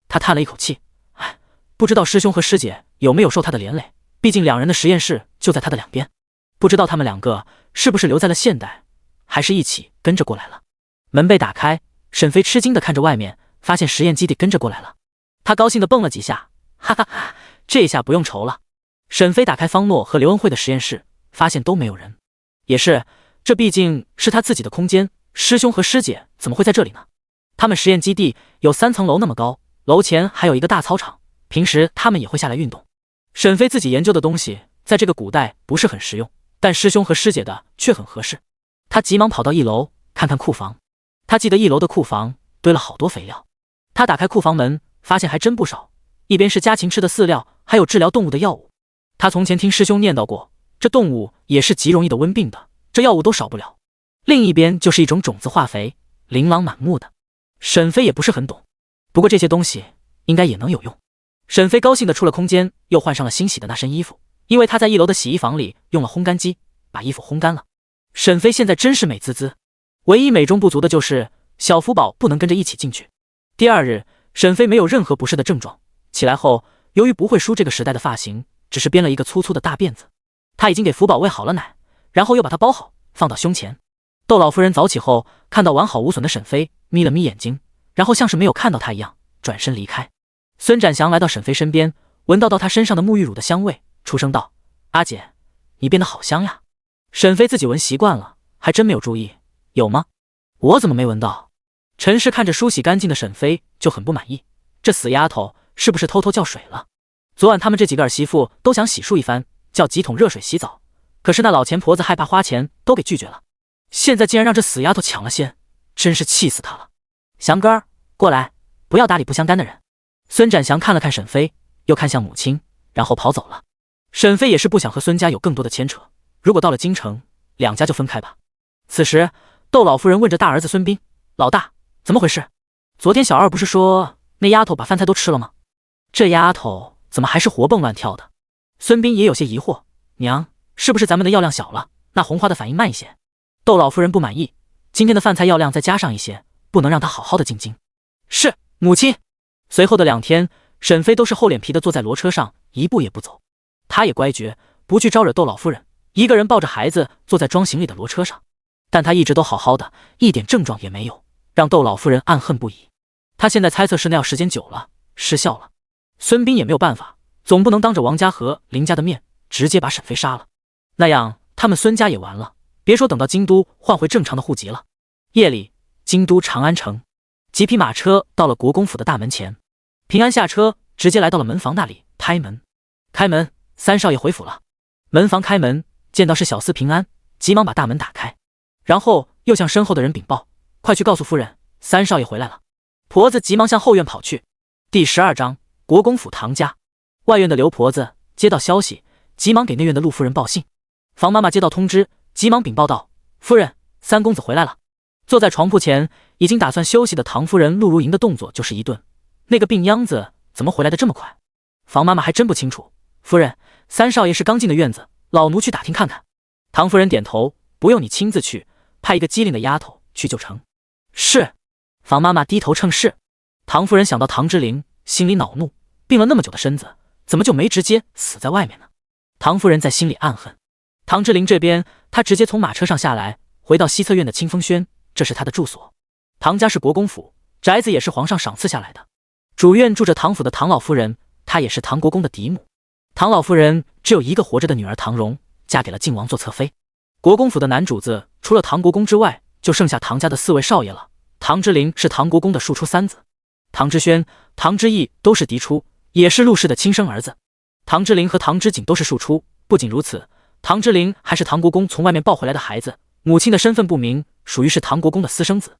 他叹了一口气，哎，不知道师兄和师姐有没有受他的连累，毕竟两人的实验室就在他的两边，不知道他们两个是不是留在了现代，还是一起跟着过来了。门被打开，沈飞吃惊地看着外面，发现实验基地跟着过来了。他高兴地蹦了几下，哈哈哈，这下不用愁了。沈飞打开方诺和刘恩惠的实验室，发现都没有人。也是，这毕竟是他自己的空间，师兄和师姐怎么会在这里呢？他们实验基地有3层楼那么高，楼前还有一个大操场，平时他们也会下来运动。沈飞自己研究的东西在这个古代不是很实用，但师兄和师姐的却很合适。他急忙跑到1楼看看库房，他记得1楼的库房堆了好多肥料。他打开库房门，发现还真不少，一边是家禽吃的饲料，还有治疗动物的药物。他从前听师兄念叨过，这动物也是极容易的温病的，这药物都少不了。另一边就是一种种子化肥，琳琅满目的。沈飞也不是很懂，不过这些东西应该也能有用。沈飞高兴地出了空间，又换上了新洗的那身衣服，因为他在1楼的洗衣房里用了烘干机把衣服烘干了。沈飞现在真是美滋滋，唯一美中不足的就是小福宝不能跟着一起进去。第2日，沈飞没有任何不适的症状，起来后由于不会梳这个时代的发型，只是编了一个粗粗的大辫子。他已经给福宝喂好了奶，然后又把它包好放到胸前。窦老夫人早起后看到完好无损的沈飞，眯了眯眼睛，然后像是没有看到他一样转身离开。孙展祥来到沈飞身边，闻到他身上的沐浴乳的香味，出声道：阿姐，你变得好香呀。沈飞自己闻习惯了，还真没有注意。有吗？我怎么没闻到？陈氏看着梳洗干净的沈飞就很不满意，这死丫头是不是偷偷叫水了？昨晚他们这几个儿媳妇都想洗漱一番，叫几桶热水洗澡，可是那老钱婆子害怕花钱，都给拒绝了。现在竟然让这死丫头抢了先，真是气死她了。祥哥儿，过来，不要搭理不相干的人。孙展祥看了看沈飞，又看向母亲，然后跑走了。沈飞也是不想和孙家有更多的牵扯，如果到了京城，两家就分开吧。此时窦老夫人问着大儿子孙斌：老大，怎么回事？昨天小二不是说那丫头把饭菜都吃了吗？这丫头怎么还是活蹦乱跳的？孙斌也有些疑惑，娘，是不是咱们的药量小了，那红花的反应慢一些？窦老夫人不满意，今天的饭菜药量再加上一些，不能让她好好的进京。是，母亲。随后的2天，沈飞都是厚脸皮的坐在骡车上，一步也不走。他也乖觉，不去招惹窦老夫人，一个人抱着孩子坐在装行李的骡车上。但他一直都好好的，一点症状也没有，让窦老夫人暗恨不已。他现在猜测是那药时间久了失效了。孙斌也没有办法，总不能当着王家和林家的面直接把沈飞杀了，那样他们孙家也完了，别说等到京都换回正常的户籍了。夜里，京都长安城，几匹马车到了国公府的大门前，平安下车，直接来到了门房那里，拍门。开门，三少爷回府了。门房开门，见到是小厮平安，急忙把大门打开，然后又向身后的人禀报：快去告诉夫人，三少爷回来了。婆子急忙向后院跑去。第12章国公府唐家。外院的刘婆子接到消息，急忙给内院的陆夫人报信。房妈妈接到通知，急忙禀报道：夫人，三公子回来了。坐在床铺前已经打算休息的唐夫人陆如莹的动作就是一顿，那个病秧子怎么回来的这么快？房妈妈还真不清楚。夫人，三少爷是刚进的院子，老奴去打听看看。唐夫人点头，不用你亲自去，派一个机灵的丫头去就成。是。房妈妈低头称是。唐夫人想到唐之琳，心里恼怒，病了那么久的身子，怎么就没直接死在外面呢？唐夫人在心里暗恨。唐之琳这边，她直接从马车上下来，回到西侧院的清风轩，这是她的住所。唐家是国公府，宅子也是皇上赏赐下来的。主院住着唐府的唐老夫人，她也是唐国公的嫡母。唐老夫人只有一个活着的女儿唐荣，嫁给了晋王做侧妃。国公府的男主子除了唐国公之外，就剩下唐家的4位少爷了。唐之琳是唐国公的庶出3子，唐之轩、唐之义都是嫡出，也是陆氏的亲生儿子。唐之琳和唐之景都是庶出，不仅如此，唐之琳还是唐国公从外面抱回来的孩子，母亲的身份不明，属于是唐国公的私生子。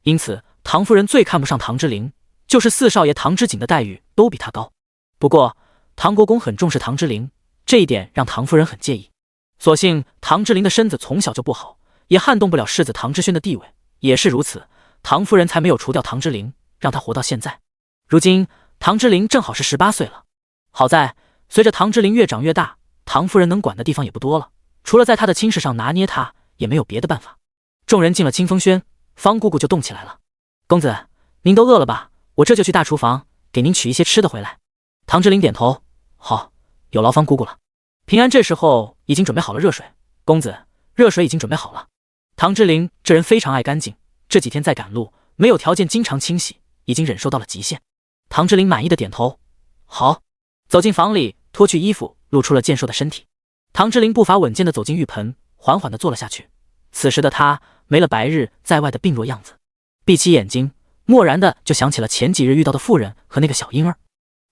因此唐夫人最看不上唐之琳，就是4少爷唐之景的待遇都比他高。不过唐国公很重视唐之琳，这一点让唐夫人很介意。所幸唐之琳的身子从小就不好，也撼动不了世子唐之轩的地位，也是如此，唐夫人才没有除掉唐之琳，让他活到现在。如今唐之琳正好是18岁了。好在随着唐之琳越长越大，唐夫人能管的地方也不多了，除了在她的亲事上拿捏她，也没有别的办法。众人进了清风轩，方姑姑就动起来了：公子，您都饿了吧？我这就去大厨房给您取一些吃的回来。唐之琳点头：好，有劳方姑姑了。平安这时候已经准备好了热水：公子，热水已经准备好了。唐之琳这人非常爱干净，这几天在赶路，没有条件经常清洗，已经忍受到了极限。唐之琳满意的点头：好。走进房里，脱去衣服，露出了健硕的身体。唐之琳步伐稳健的走进浴盆，缓缓的坐了下去。此时的她没了白日在外的病弱样子，闭起眼睛，蓦然的就想起了前几日遇到的妇人和那个小婴儿，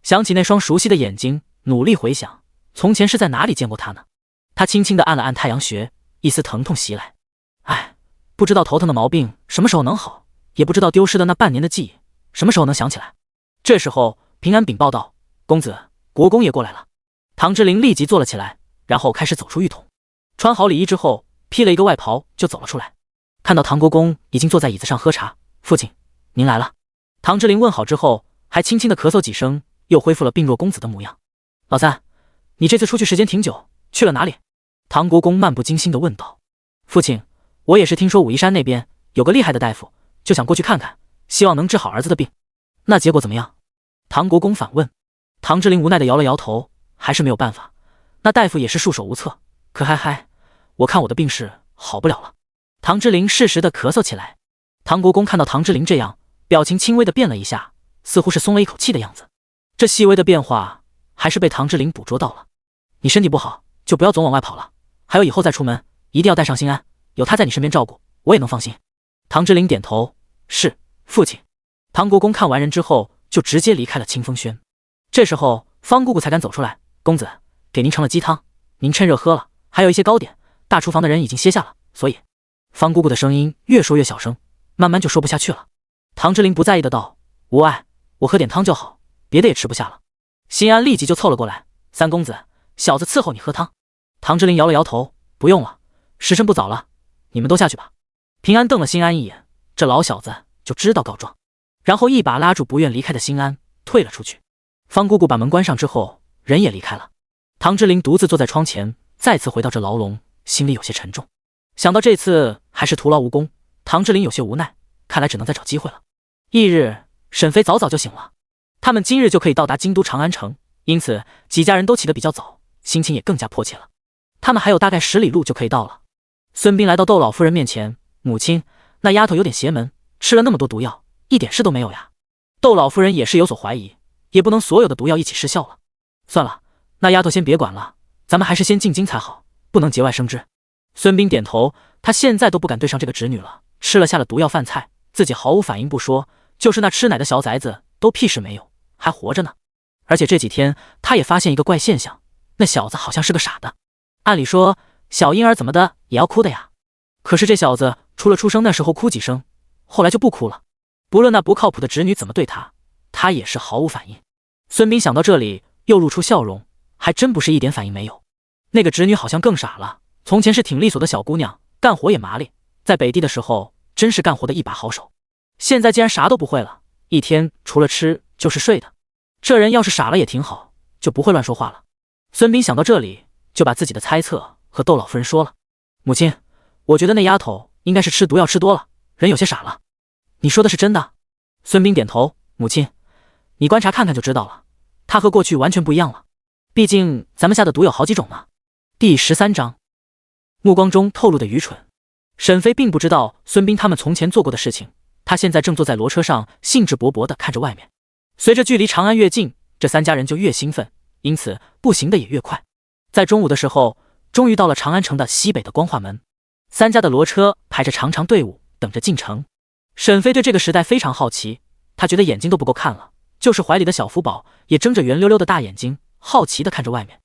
想起那双熟悉的眼睛，努力回想从前是在哪里见过他呢？他轻轻地按了按太阳穴，一丝疼痛袭来。哎，不知道头疼的毛病什么时候能好，也不知道丢失的那半年的记忆什么时候能想起来。这时候平安禀报道：公子，国公爷过来了。唐之琳立即坐了起来，然后开始走出浴桶，穿好礼衣之后，披了一个外袍就走了出来。看到唐国公已经坐在椅子上喝茶：父亲，您来了。唐之琳问好之后，还轻轻地咳嗽几声，又恢复了病弱公子的模样。老三，你这次出去时间挺久，去了哪里？唐国公漫不经心地问道。父亲，我也是听说武夷山那边有个厉害的大夫，就想过去看看，希望能治好儿子的病。那结果怎么样？唐国公反问。唐之琳无奈地摇了摇头，还是没有办法，那大夫也是束手无策。可嗨，我看我的病势好不了了。唐之琳适时地咳嗽起来。唐国公看到唐之琳这样，表情轻微地变了一下，似乎是松了一口气的样子。这细微的变化还是被唐之琳捕捉到了。你身体不好，就不要总往外跑了，还有以后再出门，一定要带上心安，有他在你身边照顾，我也能放心。唐之琳点头，是，父亲。唐国公看完人之后，就直接离开了清风轩。这时候，方姑姑才敢走出来，公子，给您盛了鸡汤，您趁热喝了，还有一些糕点，大厨房的人已经歇下了，所以……方姑姑的声音越说越小声，慢慢就说不下去了。唐之琳不在意的道：“无碍，我喝点汤就好，别的也吃不下了。”心安立即就凑了过来：“三公子，小子伺候你喝汤。”唐之琳摇了摇头：“不用了，时辰不早了，你们都下去吧。”平安瞪了心安一眼，这老小子就知道告状，然后一把拉住不愿离开的心安，退了出去。方姑姑把门关上之后，人也离开了。唐之琳独自坐在窗前，再次回到这牢笼，心里有些沉重。想到这次还是徒劳无功，唐之琳有些无奈，看来只能再找机会了。翌日，沈飞早早就醒了，他们今日就可以到达京都长安城，因此几家人都起得比较早，心情也更加迫切了。他们还有大概10里路就可以到了。孙膑来到窦老夫人面前：“母亲，那丫头有点邪门，吃了那么多毒药，一点事都没有呀。”窦老夫人也是有所怀疑，也不能所有的毒药一起失效了。算了，那丫头先别管了，咱们还是先进京才好，不能节外生枝。孙膑点头，他现在都不敢对上这个侄女了，吃了下了毒药饭菜，自己毫无反应不说，就是那吃奶的小崽子都屁事没有，还活着呢。而且这几天他也发现一个怪现象，那小子好像是个傻的。按理说小婴儿怎么的也要哭的呀，可是这小子除了出生那时候哭几声，后来就不哭了。不论那不靠谱的侄女怎么对他，他也是毫无反应。孙膑想到这里又露出笑容，还真不是一点反应没有。那个侄女好像更傻了，从前是挺利索的小姑娘，干活也麻利，在北地的时候真是干活的一把好手，现在竟然啥都不会了，一天除了吃就是睡的。这人要是傻了也挺好，就不会乱说话了。孙膑想到这里，就把自己的猜测和窦老夫人说了：“母亲，我觉得那丫头应该是吃毒药吃多了，人有些傻了。”“你说的是真的？”孙膑点头：“母亲，你观察看看就知道了，她和过去完全不一样了。毕竟咱们下的毒有好几种呢。”第13章，目光中透露的愚蠢。沈飞并不知道孙膑他们从前做过的事情，他现在正坐在骡车上，兴致勃勃地看着外面。随着距离长安越近，这三家人就越兴奋，因此步行的也越快。在中午的时候，终于到了长安城的西北的光化门，三家的骡车排着长长队伍，等着进城。沈飞对这个时代非常好奇，他觉得眼睛都不够看了，就是怀里的小福宝也睁着圆溜溜的大眼睛，好奇地看着外面。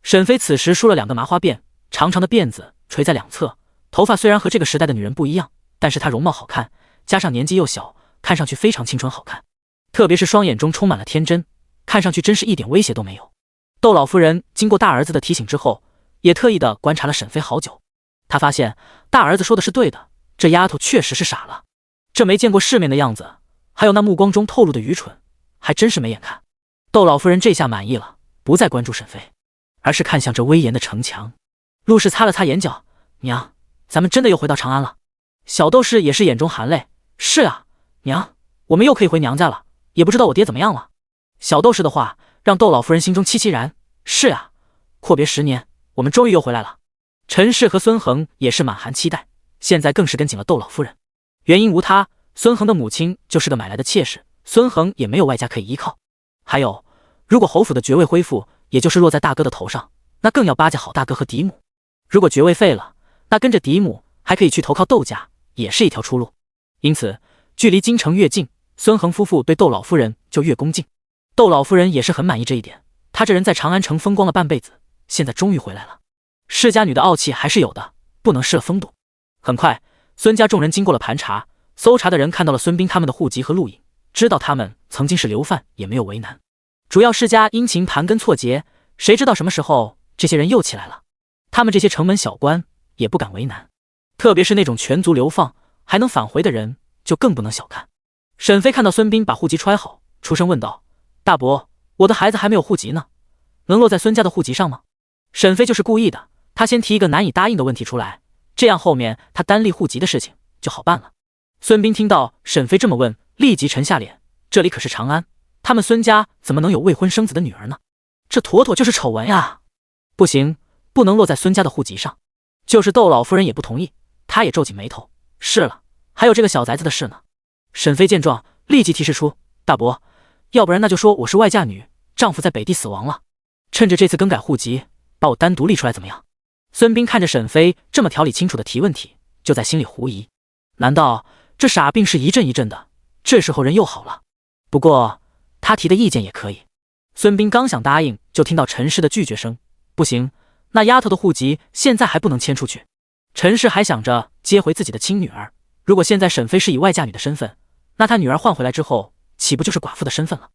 沈飞此时梳了2个麻花辫，长长的辫子垂在两侧，头发虽然和这个时代的女人不一样，但是她容貌好看，加上年纪又小，看上去非常青春好看，特别是双眼中充满了天真，看上去真是一点威胁都没有。窦老夫人经过大儿子的提醒之后，也特意的观察了沈飞好久，她发现大儿子说的是对的，这丫头确实是傻了，这没见过世面的样子，还有那目光中透露的愚蠢，还真是没眼看。窦老夫人这下满意了，不再关注沈飞，而是看向这威严的城墙。陆氏擦了擦眼角：“娘，咱们真的又回到长安了。”小窦氏也是眼中含泪：“是啊，娘，我们又可以回娘家了，也不知道我爹怎么样了。”小窦氏的话让窦老夫人心中凄凄然：“是啊，阔别10年，我们终于又回来了。”陈氏和孙恒也是满含期待，现在更是跟紧了窦老夫人。原因无他，孙恒的母亲就是个买来的妾室，孙恒也没有外家可以依靠。还有，如果侯府的爵位恢复，也就是落在大哥的头上，那更要巴结好大哥和嫡母。如果爵位废了，那跟着嫡母还可以去投靠窦家，也是一条出路。因此，距离京城越近，孙恒夫妇对窦老夫人就越恭敬。窦老夫人也是很满意这一点，她这人在长安城风光了半辈子，现在终于回来了。世家女的傲气还是有的，不能失了风度。很快，孙家众人经过了盘查，搜查的人看到了孙膑他们的户籍和录影，知道他们曾经是流犯，也没有为难。主要世家殷勤盘根错节，谁知道什么时候这些人又起来了，他们这些城门小官也不敢为难。特别是那种全族流放还能返回的人，就更不能小看。沈飞看到孙膑把户籍揣好，出声问道：“大伯，我的孩子还没有户籍呢，能落在孙家的户籍上吗？”沈飞就是故意的，他先提一个难以答应的问题出来，这样后面他单立户籍的事情就好办了。孙膑听到沈飞这么问，立即沉下脸，这里可是长安，他们孙家怎么能有未婚生子的女儿呢？这妥妥就是丑闻呀！不行，不能落在孙家的户籍上。就是窦老夫人也不同意，她也皱紧眉头。是了，还有这个小崽子的事呢。沈飞见状，立即提示出：“大伯，要不然那就说我是外嫁女，丈夫在北地死亡了，趁着这次更改户籍，把我单独立出来怎么样？”孙斌看着沈飞这么条理清楚的提问题，就在心里狐疑，难道这傻病是一阵一阵的，这时候人又好了？不过他提的意见也可以。孙斌刚想答应，就听到陈氏的拒绝声，不行，那丫头的户籍现在还不能迁出去。陈氏还想着接回自己的亲女儿，如果现在沈飞是以外嫁女的身份，那他女儿换回来之后，岂不就是寡妇的身份了？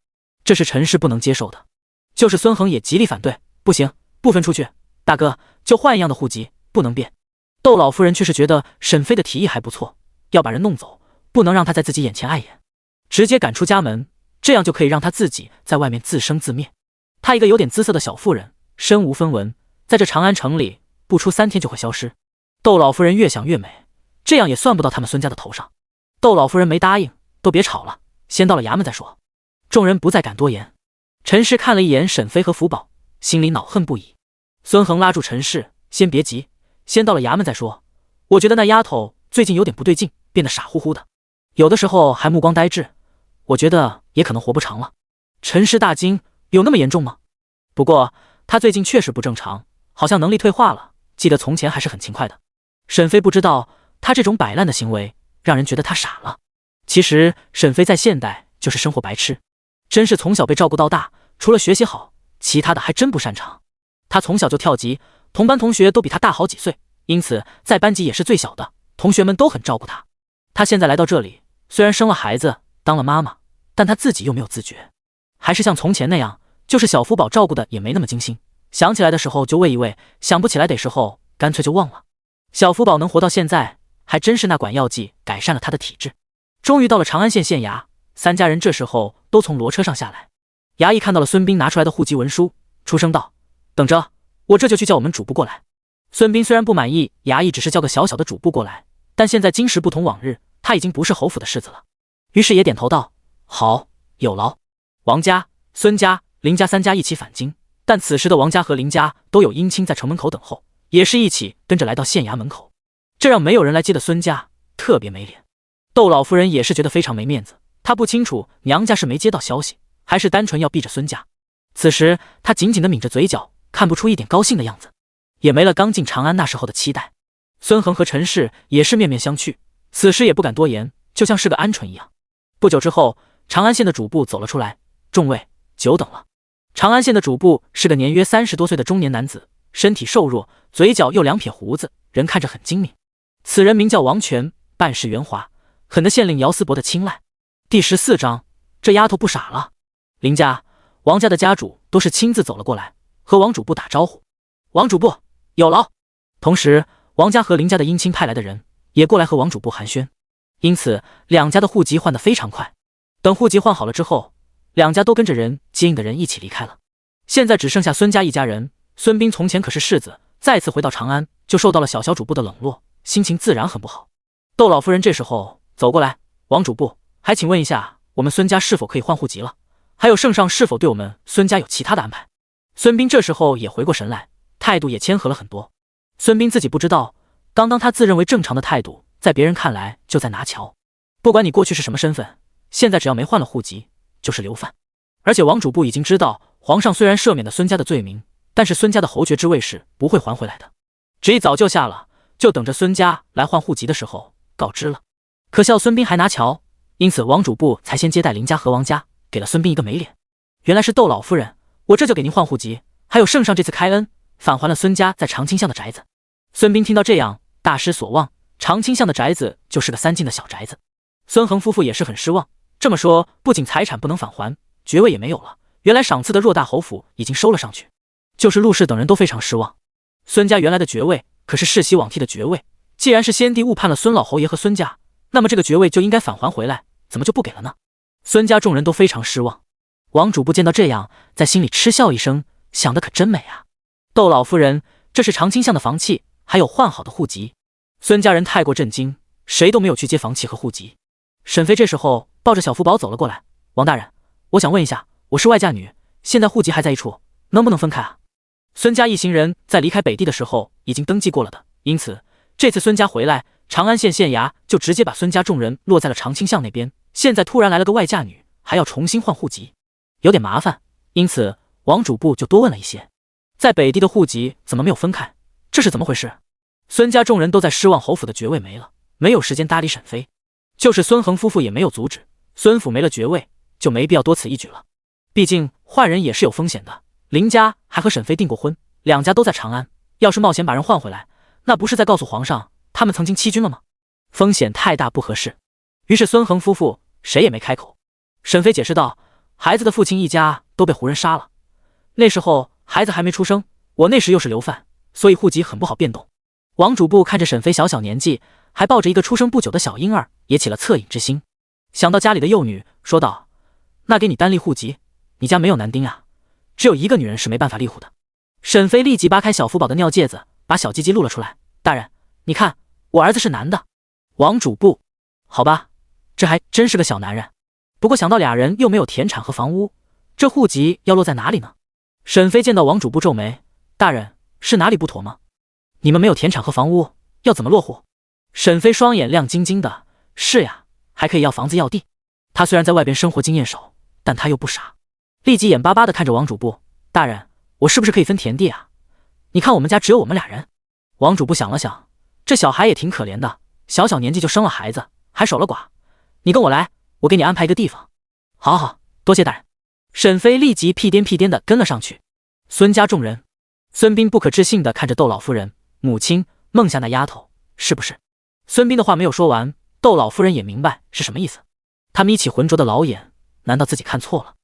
这是陈氏不能接受的。就是孙恒也极力反对，不行，不分出去，大哥，就换一样的户籍，不能变。窦老夫人却是觉得沈飞的提议还不错，要把人弄走，不能让他在自己眼前碍眼，直接赶出家门，这样就可以让他自己在外面自生自灭。她一个有点姿色的小妇人，身无分文，在这长安城里不出3天就会消失。窦老夫人越想越美，这样也算不到他们孙家的头上。窦老夫人没答应，都别吵了，先到了衙门再说。众人不再敢多言。陈氏看了一眼沈飞和福宝，心里恼恨不已。孙恒拉住陈氏，先别急，先到了衙门再说。我觉得那丫头最近有点不对劲，变得傻乎乎的，有的时候还目光呆滞，我觉得也可能活不长了。陈氏大惊，有那么严重吗？不过她最近确实不正常，好像能力退化了，记得从前还是很勤快的。沈飞不知道他这种摆烂的行为让人觉得他傻了。其实沈飞在现代就是生活白痴，真是从小被照顾到大，除了学习好，其他的还真不擅长。他从小就跳级，同班同学都比他大好几岁，因此在班级也是最小的，同学们都很照顾他。他现在来到这里，虽然生了孩子，当了妈妈，但他自己又没有自觉，还是像从前那样，就是小福宝照顾的也没那么精心，想起来的时候就喂一喂，想不起来得时候干脆就忘了。小福宝能活到现在，还真是那管药剂改善了他的体质。终于到了长安县县衙，三家人这时候都从骡车上下来。衙役看到了孙斌拿出来的户籍文书，出声道：“等着，我这就去叫我们主簿过来。”孙斌虽然不满意衙役只是叫个小小的主簿过来，但现在今时不同往日，他已经不是侯府的世子了，于是也点头道：“好，有劳。”王家、孙家、林家三家一起返京，但此时的王家和林家都有姻亲在城门口等候，也是一起跟着来到县衙门口，这让没有人来接的孙家特别没脸。窦老夫人也是觉得非常没面子，她不清楚娘家是没接到消息，还是单纯要避着孙家。此时她紧紧地抿着嘴角，看不出一点高兴的样子，也没了刚进长安那时候的期待。孙恒和陈氏也是面面相觑，此时也不敢多言，就像是个鹌鹑一样。不久之后，长安县的主簿走了出来：“众位，久等了。”长安县的主簿是个年约30多岁的中年男子，身体瘦弱，嘴角又2撇胡子，人看着很精明。此人名叫王权，办事圆滑，很得县令姚思伯的青睐。第14章，这丫头不傻了。林家、王家的家主都是亲自走了过来，和王主簿打招呼：“王主簿有劳。”同时王家和林家的姻亲派来的人也过来和王主簿寒暄，因此两家的户籍换得非常快。等户籍换好了之后，两家都跟着人接应的人一起离开了。现在只剩下孙家一家人。孙斌从前可是世子，再次回到长安就受到了小主簿的冷落，心情自然很不好。窦老夫人这时候走过来：“王主簿，还请问一下，我们孙家是否可以换户籍了？还有圣上是否对我们孙家有其他的安排？”孙斌这时候也回过神来，态度也谦和了很多。孙斌自己不知道，刚刚他自认为正常的态度，在别人看来就在拿瞧。不管你过去是什么身份，现在只要没换了户籍，就是流犯。而且王主簿已经知道，皇上虽然赦免了孙家的罪名，但是孙家的侯爵之位是不会还回来的，旨意早就下了，就等着孙家来换户籍的时候告知了。可笑孙斌还拿瞧，因此王主簿才先接待林家和王家，给了孙斌一个没脸。原来是窦老夫人，我这就给您换户籍，还有圣上这次开恩，返还了孙家在长清巷的宅子。孙斌听到这样，大失所望，长清巷的宅子就是个3进的小宅子。孙恒夫妇也是很失望，这么说不仅财产不能返还，爵位也没有了，原来赏赐的偌大侯府已经收了上去。就是陆氏等人都非常失望，孙家原来的爵位可是世袭罔替的爵位，既然是先帝误判了孙老侯爷和孙家，那么这个爵位就应该返还回来，怎么就不给了呢？孙家众人都非常失望。王主簿见到这样，在心里嗤笑一声，想的可真美啊。窦老夫人，这是长清巷的房契，还有换好的户籍。孙家人太过震惊，谁都没有去接房契和户籍。沈飞这时候抱着小福宝走了过来：“王大人，我想问一下，我是外嫁女，现在户籍还在一处，能不能分开啊？”孙家一行人在离开北地的时候已经登记过了的，因此这次孙家回来，长安县县衙就直接把孙家众人落在了长清巷那边。现在突然来了个外嫁女，还要重新换户籍，有点麻烦，因此王主簿就多问了一些，在北地的户籍怎么没有分开？这是怎么回事？孙家众人都在失望侯府的爵位没了，没有时间搭理沈妃，就是孙恒夫妇也没有阻止。孙府没了爵位，就没必要多此一举了。毕竟换人也是有风险的，林家还和沈妃订过婚，两家都在长安，要是冒险把人换回来，那不是在告诉皇上他们曾经欺君了吗？风险太大，不合适。于是孙恒夫妇谁也没开口。沈妃解释道：“孩子的父亲一家都被胡人杀了，那时候孩子还没出生，我那时又是流犯，所以户籍很不好变动。”王主簿看着沈妃小小年纪，还抱着一个出生不久的小婴儿，也起了恻隐之心。想到家里的幼女，说道：“那给你单立户籍，你家没有男丁啊？只有一个女人是没办法立户的。”沈妃立即扒开小福宝的尿戒子，把小鸡鸡露了出来：“大人，你看，我儿子是男的。”王主簿：“好吧，这还真是个小男人。不过想到俩人又没有田产和房屋，这户籍要落在哪里呢？”沈妃见到王主簿皱眉：“大人，是哪里不妥吗？你们没有田产和房屋，要怎么落户？”沈妃双眼亮晶晶的：“是呀，还可以要房子要地。他虽然在外边生活经验少，但他又不傻。”立即眼巴巴地看着王主簿：“大人，我是不是可以分田地啊？你看我们家只有我们俩人。”王主簿想了想，这小孩也挺可怜的，小小年纪就生了孩子，还守了寡。你跟我来，我给你安排一个地方。好好，多谢大人。沈妃立即屁颠屁颠地跟了上去。孙家众人，孙斌不可置信地看着窦老夫人：“母亲，孟夏那丫头是不是？”孙斌的话没有说完，窦老夫人也明白是什么意思。她眯起浑浊的老眼，难道自己看错了？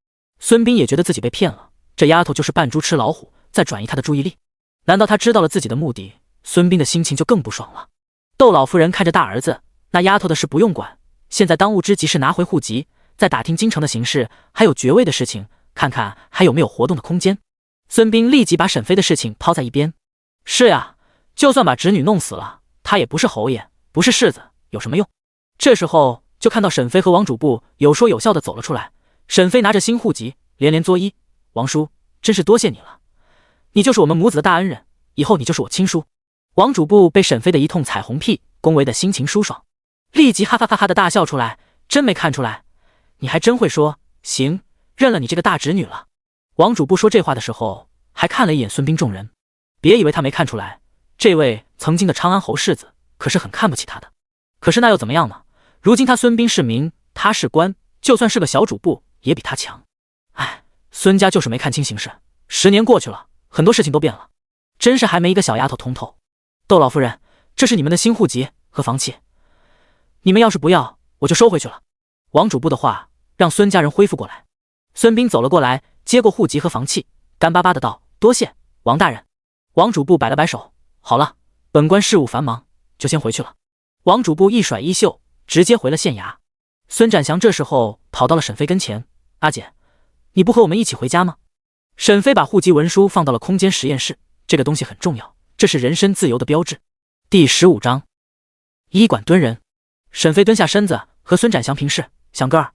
孙斌也觉得自己被骗了，这丫头就是扮猪吃老虎，在转移他的注意力。难道他知道了自己的目的？孙斌的心情就更不爽了。窦老夫人看着大儿子：“那丫头的事不用管，现在当务之急是拿回户籍，再打听京城的形势，还有爵位的事情，看看还有没有活动的空间。”孙斌立即把沈妃的事情抛在一边：“是呀，就算把侄女弄死了，她也不是侯爷，不是世子，有什么用？”这时候就看到沈妃和王主簿有说有笑的走了出来。沈妃拿着新户籍，连连作揖：“王叔，真是多谢你了，你就是我们母子的大恩人，以后你就是我亲叔。”王主簿被沈妃的一通彩虹屁恭维的心情舒爽，立即哈哈哈哈的大笑出来：“真没看出来，你还真会说，行，认了你这个大侄女了。”王主簿说这话的时候，还看了一眼孙斌众人，别以为他没看出来，这位曾经的昌安侯世子可是很看不起他的。可是那又怎么样呢？如今他孙斌是民，他是官，就算是个小主簿也比他强。哎，孙家就是没看清形势，10年过去了，很多事情都变了，真是还没一个小丫头通透。窦老夫人，这是你们的新户籍和房契，你们要是不要，我就收回去了。王主簿的话让孙家人恢复过来。孙斌走了过来，接过户籍和房契，干巴巴的道：“多谢王大人。”王主簿摆了摆手：“好了，本官事务繁忙，就先回去了。”王主簿一甩衣袖，直接回了县衙。孙展祥这时候跑到了沈妃跟前：“阿姐，你不和我们一起回家吗？”沈妃把户籍文书放到了空间实验室，这个东西很重要，这是人身自由的标志。第15章，医馆蹲人。沈妃蹲下身子和孙展祥平视：“祥哥儿，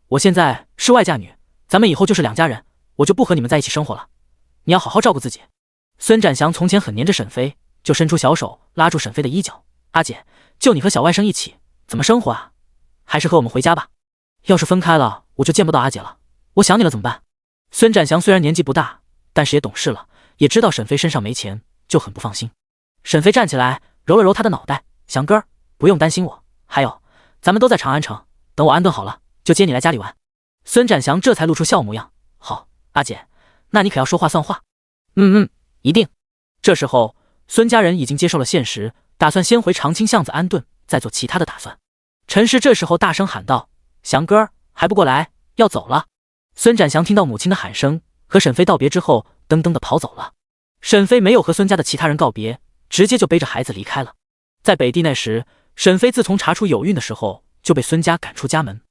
我现在是外嫁女，咱们以后就是两家人，我就不和你们在一起生活了，你要好好照顾自己。”孙展祥从前很黏着沈妃，就伸出小手拉住沈妃的衣角：“阿姐，就你和小外甥一起，怎么生活啊？还是和我们回家吧。要是分开了，我就见不到阿姐了，我想你了怎么办？”孙展祥虽然年纪不大，但是也懂事了，也知道沈妃身上没钱，就很不放心。沈妃站起来揉了揉他的脑袋：“祥哥儿，不用担心我，还有，咱们都在长安城，等我安顿好了，就接你来家里玩。”孙展祥这才露出笑模样：“好，阿姐，那你可要说话算话。”“一定。”这时候孙家人已经接受了现实，打算先回长青巷子安顿，再做其他的打算。陈氏这时候大声喊道：“祥哥儿，还不过来，要走了！”孙展祥听到母亲的喊声，和沈妃道别之后，噔噔的跑走了。沈妃没有和孙家的其他人告别，直接就背着孩子离开了。在北地那时，沈妃自从查出有孕的时候，就被孙家赶出家门。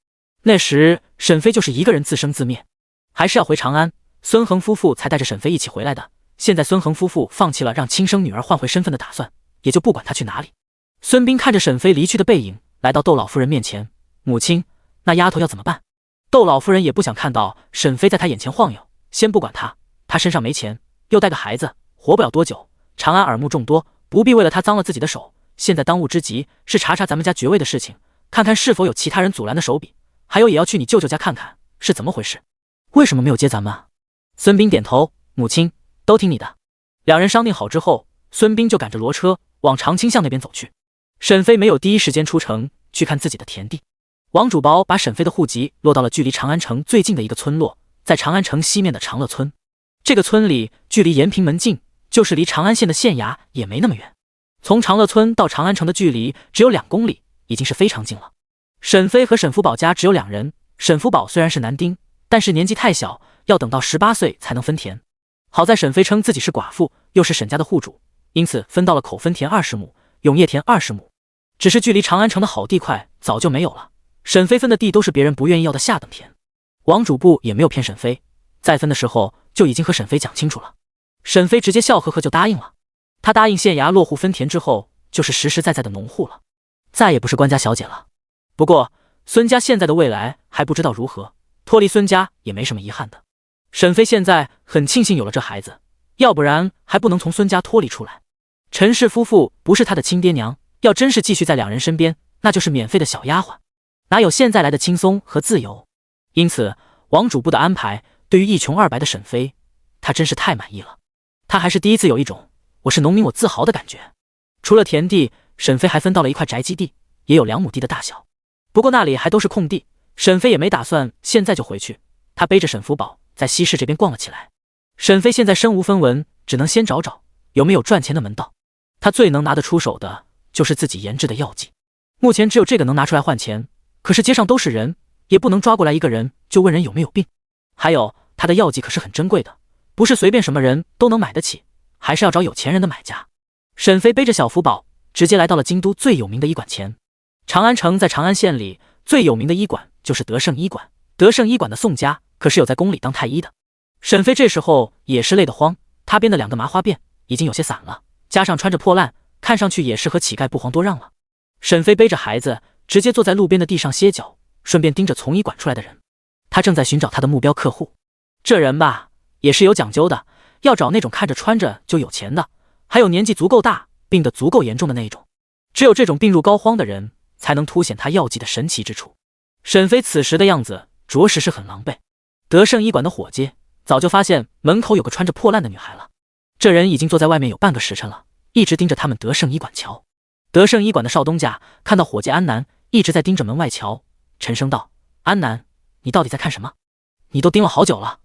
那时沈妃就是一个人自生自灭，还是要回长安，孙恒夫妇才带着沈妃一起回来的。现在孙恒夫妇放弃了让亲生女儿换回身份的打算，也就不管她去哪里。孙斌看着沈妃离去的背影，来到窦老夫人面前：“母亲，那丫头要怎么办？”窦老夫人也不想看到沈妃在她眼前晃悠，先不管她，她身上没钱，又带个孩子，活不了多久。长安耳目众多，不必为了她脏了自己的手。现在当务之急是查查咱们家爵位的事情，看看是否有其他人阻拦的手笔，还有也要去你舅舅家看看是怎么回事，为什么没有接咱们啊？孙斌点头：“母亲，都听你的。”两人商定好之后，孙膑就赶着骡车往长清巷那边走去。沈飞没有第一时间出城去看自己的田地，王主宝把沈飞的户籍落到了距离长安城最近的一个村落，在长安城西面的长乐村。这个村里距离延平门近，就是离长安县的县衙也没那么远。从长乐村到长安城的距离只有2公里，已经是非常近了。沈飞和沈福宝家只有2人，沈福宝虽然是男丁，但是年纪太小，要等到18岁才能分田。好在沈飞称自己是寡妇，又是沈家的户主，因此分到了口分田20亩，永业田20亩。只是距离长安城的好地块早就没有了，沈飞分的地都是别人不愿意要的下等田。王主簿也没有骗沈飞，在分的时候就已经和沈飞讲清楚了。沈飞直接笑呵呵就答应了。他答应县衙落户分田之后，就是实实在在的农户了，再也不是官家小姐了。不过孙家现在的未来还不知道如何，脱离孙家也没什么遗憾的。沈飞现在很庆幸有了这孩子，要不然还不能从孙家脱离出来。陈氏夫妇不是他的亲爹娘，要真是继续在2人身边，那就是免费的小丫鬟，哪有现在来的轻松和自由。因此王主簿的安排对于一穷二白的沈飞，他真是太满意了。他还是第一次有一种我是农民我自豪的感觉。除了田地，沈飞还分到了一块宅基地，也有2亩地的大小。不过那里还都是空地，沈飞也没打算现在就回去，他背着沈福宝在西市这边逛了起来。沈飞现在身无分文，只能先找找有没有赚钱的门道。他最能拿得出手的就是自己研制的药剂，目前只有这个能拿出来换钱，可是街上都是人，也不能抓过来一个人就问人有没有病。还有他的药剂可是很珍贵的，不是随便什么人都能买得起，还是要找有钱人的买家。沈飞背着小福宝直接来到了京都最有名的医馆前。长安城在长安县里最有名的医馆就是德胜医馆，德胜医馆的宋家可是有在宫里当太医的。沈飞这时候也是累得慌，他编的2个麻花辫已经有些散了，加上穿着破烂，看上去也是和乞丐不遑多让了。沈飞背着孩子直接坐在路边的地上歇脚，顺便盯着从医馆出来的人。他正在寻找他的目标客户。这人吧也是有讲究的，要找那种看着穿着就有钱的，还有年纪足够大病得足够严重的那种。只有这种病入膏肓的人才能凸显他药剂的神奇之处。沈飞此时的样子着实是很狼狈。德胜医馆的伙计早就发现门口有个穿着破烂的女孩了，这人已经坐在外面有半个时辰了，一直盯着他们德胜医馆瞧。德胜医馆的少东家看到伙计安南一直在盯着门外瞧，沉声道：“安南，你到底在看什么？你都盯了好久了。”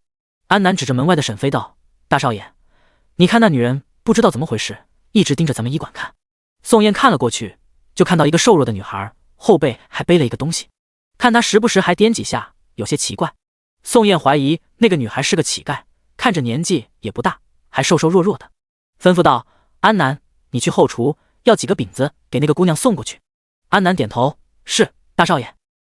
安南指着门外的沈飞道：“大少爷，你看那女人不知道怎么回事，一直盯着咱们医馆看。”宋燕看了过去，就看到一个瘦弱的女孩，后背还背了一个东西，看她时不时还颠几下，有些奇怪。宋燕怀疑那个女孩是个乞丐，看着年纪也不大，还瘦瘦弱弱的，吩咐道：“安南，你去后厨要几个饼子给那个姑娘送过去。”安南点头：“是，大少爷。”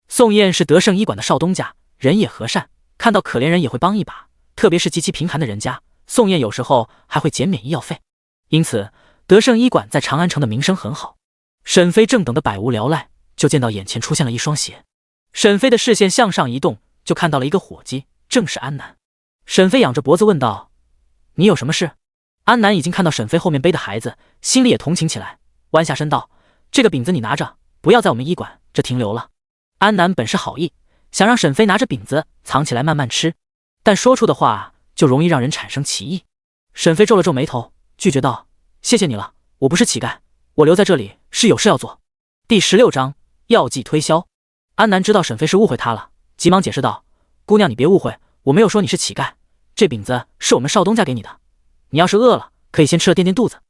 宋燕是德胜医馆的少东家，人也和善，看到可怜人也会帮一把，特别是极其贫寒的人家，宋燕有时候还会减免医药费，因此德胜医馆在长安城的名声很好。沈飞正等得百无聊赖，就见到眼前出现了一双鞋。沈飞的视线向上移动，就看到了一个伙计，正是安南。沈飞仰着脖子问道：“你有什么事？”安南已经看到沈飞后面背的孩子，心里也同情起来，弯下身道：“这个饼子你拿着，不要在我们医馆这停留了。”安南本是好意，想让沈飞拿着饼子藏起来慢慢吃，但说出的话就容易让人产生歧义。沈飞皱了皱眉头，拒绝道：“谢谢你了，我不是乞丐，我留在这里是有事要做。”第16章药剂推销。安南知道沈飞是误会他了，急忙解释道：“姑娘你别误会，我没有说你是乞丐，这饼子是我们少东家给你的，你要是饿了可以先吃了垫垫肚子。”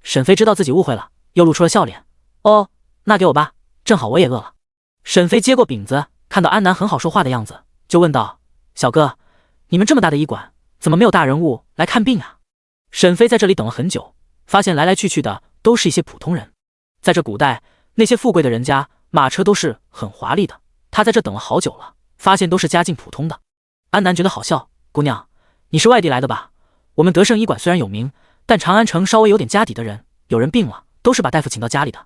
沈飞知道自己误会了，又露出了笑脸：“哦，那给我吧，正好我也饿了。”沈飞接过饼子，看到安南很好说话的样子，就问道：“小哥，你们这么大的医馆，怎么没有大人物来看病啊？”沈飞在这里等了很久，发现来来去去的都是一些普通人。在这古代，那些富贵的人家马车都是很华丽的，他在这等了好久了，发现都是家境普通的。安南觉得好笑：“姑娘，你是外地来的吧？我们德胜医馆虽然有名，但长安城稍微有点家底的人，有人病了都是把大夫请到家里的，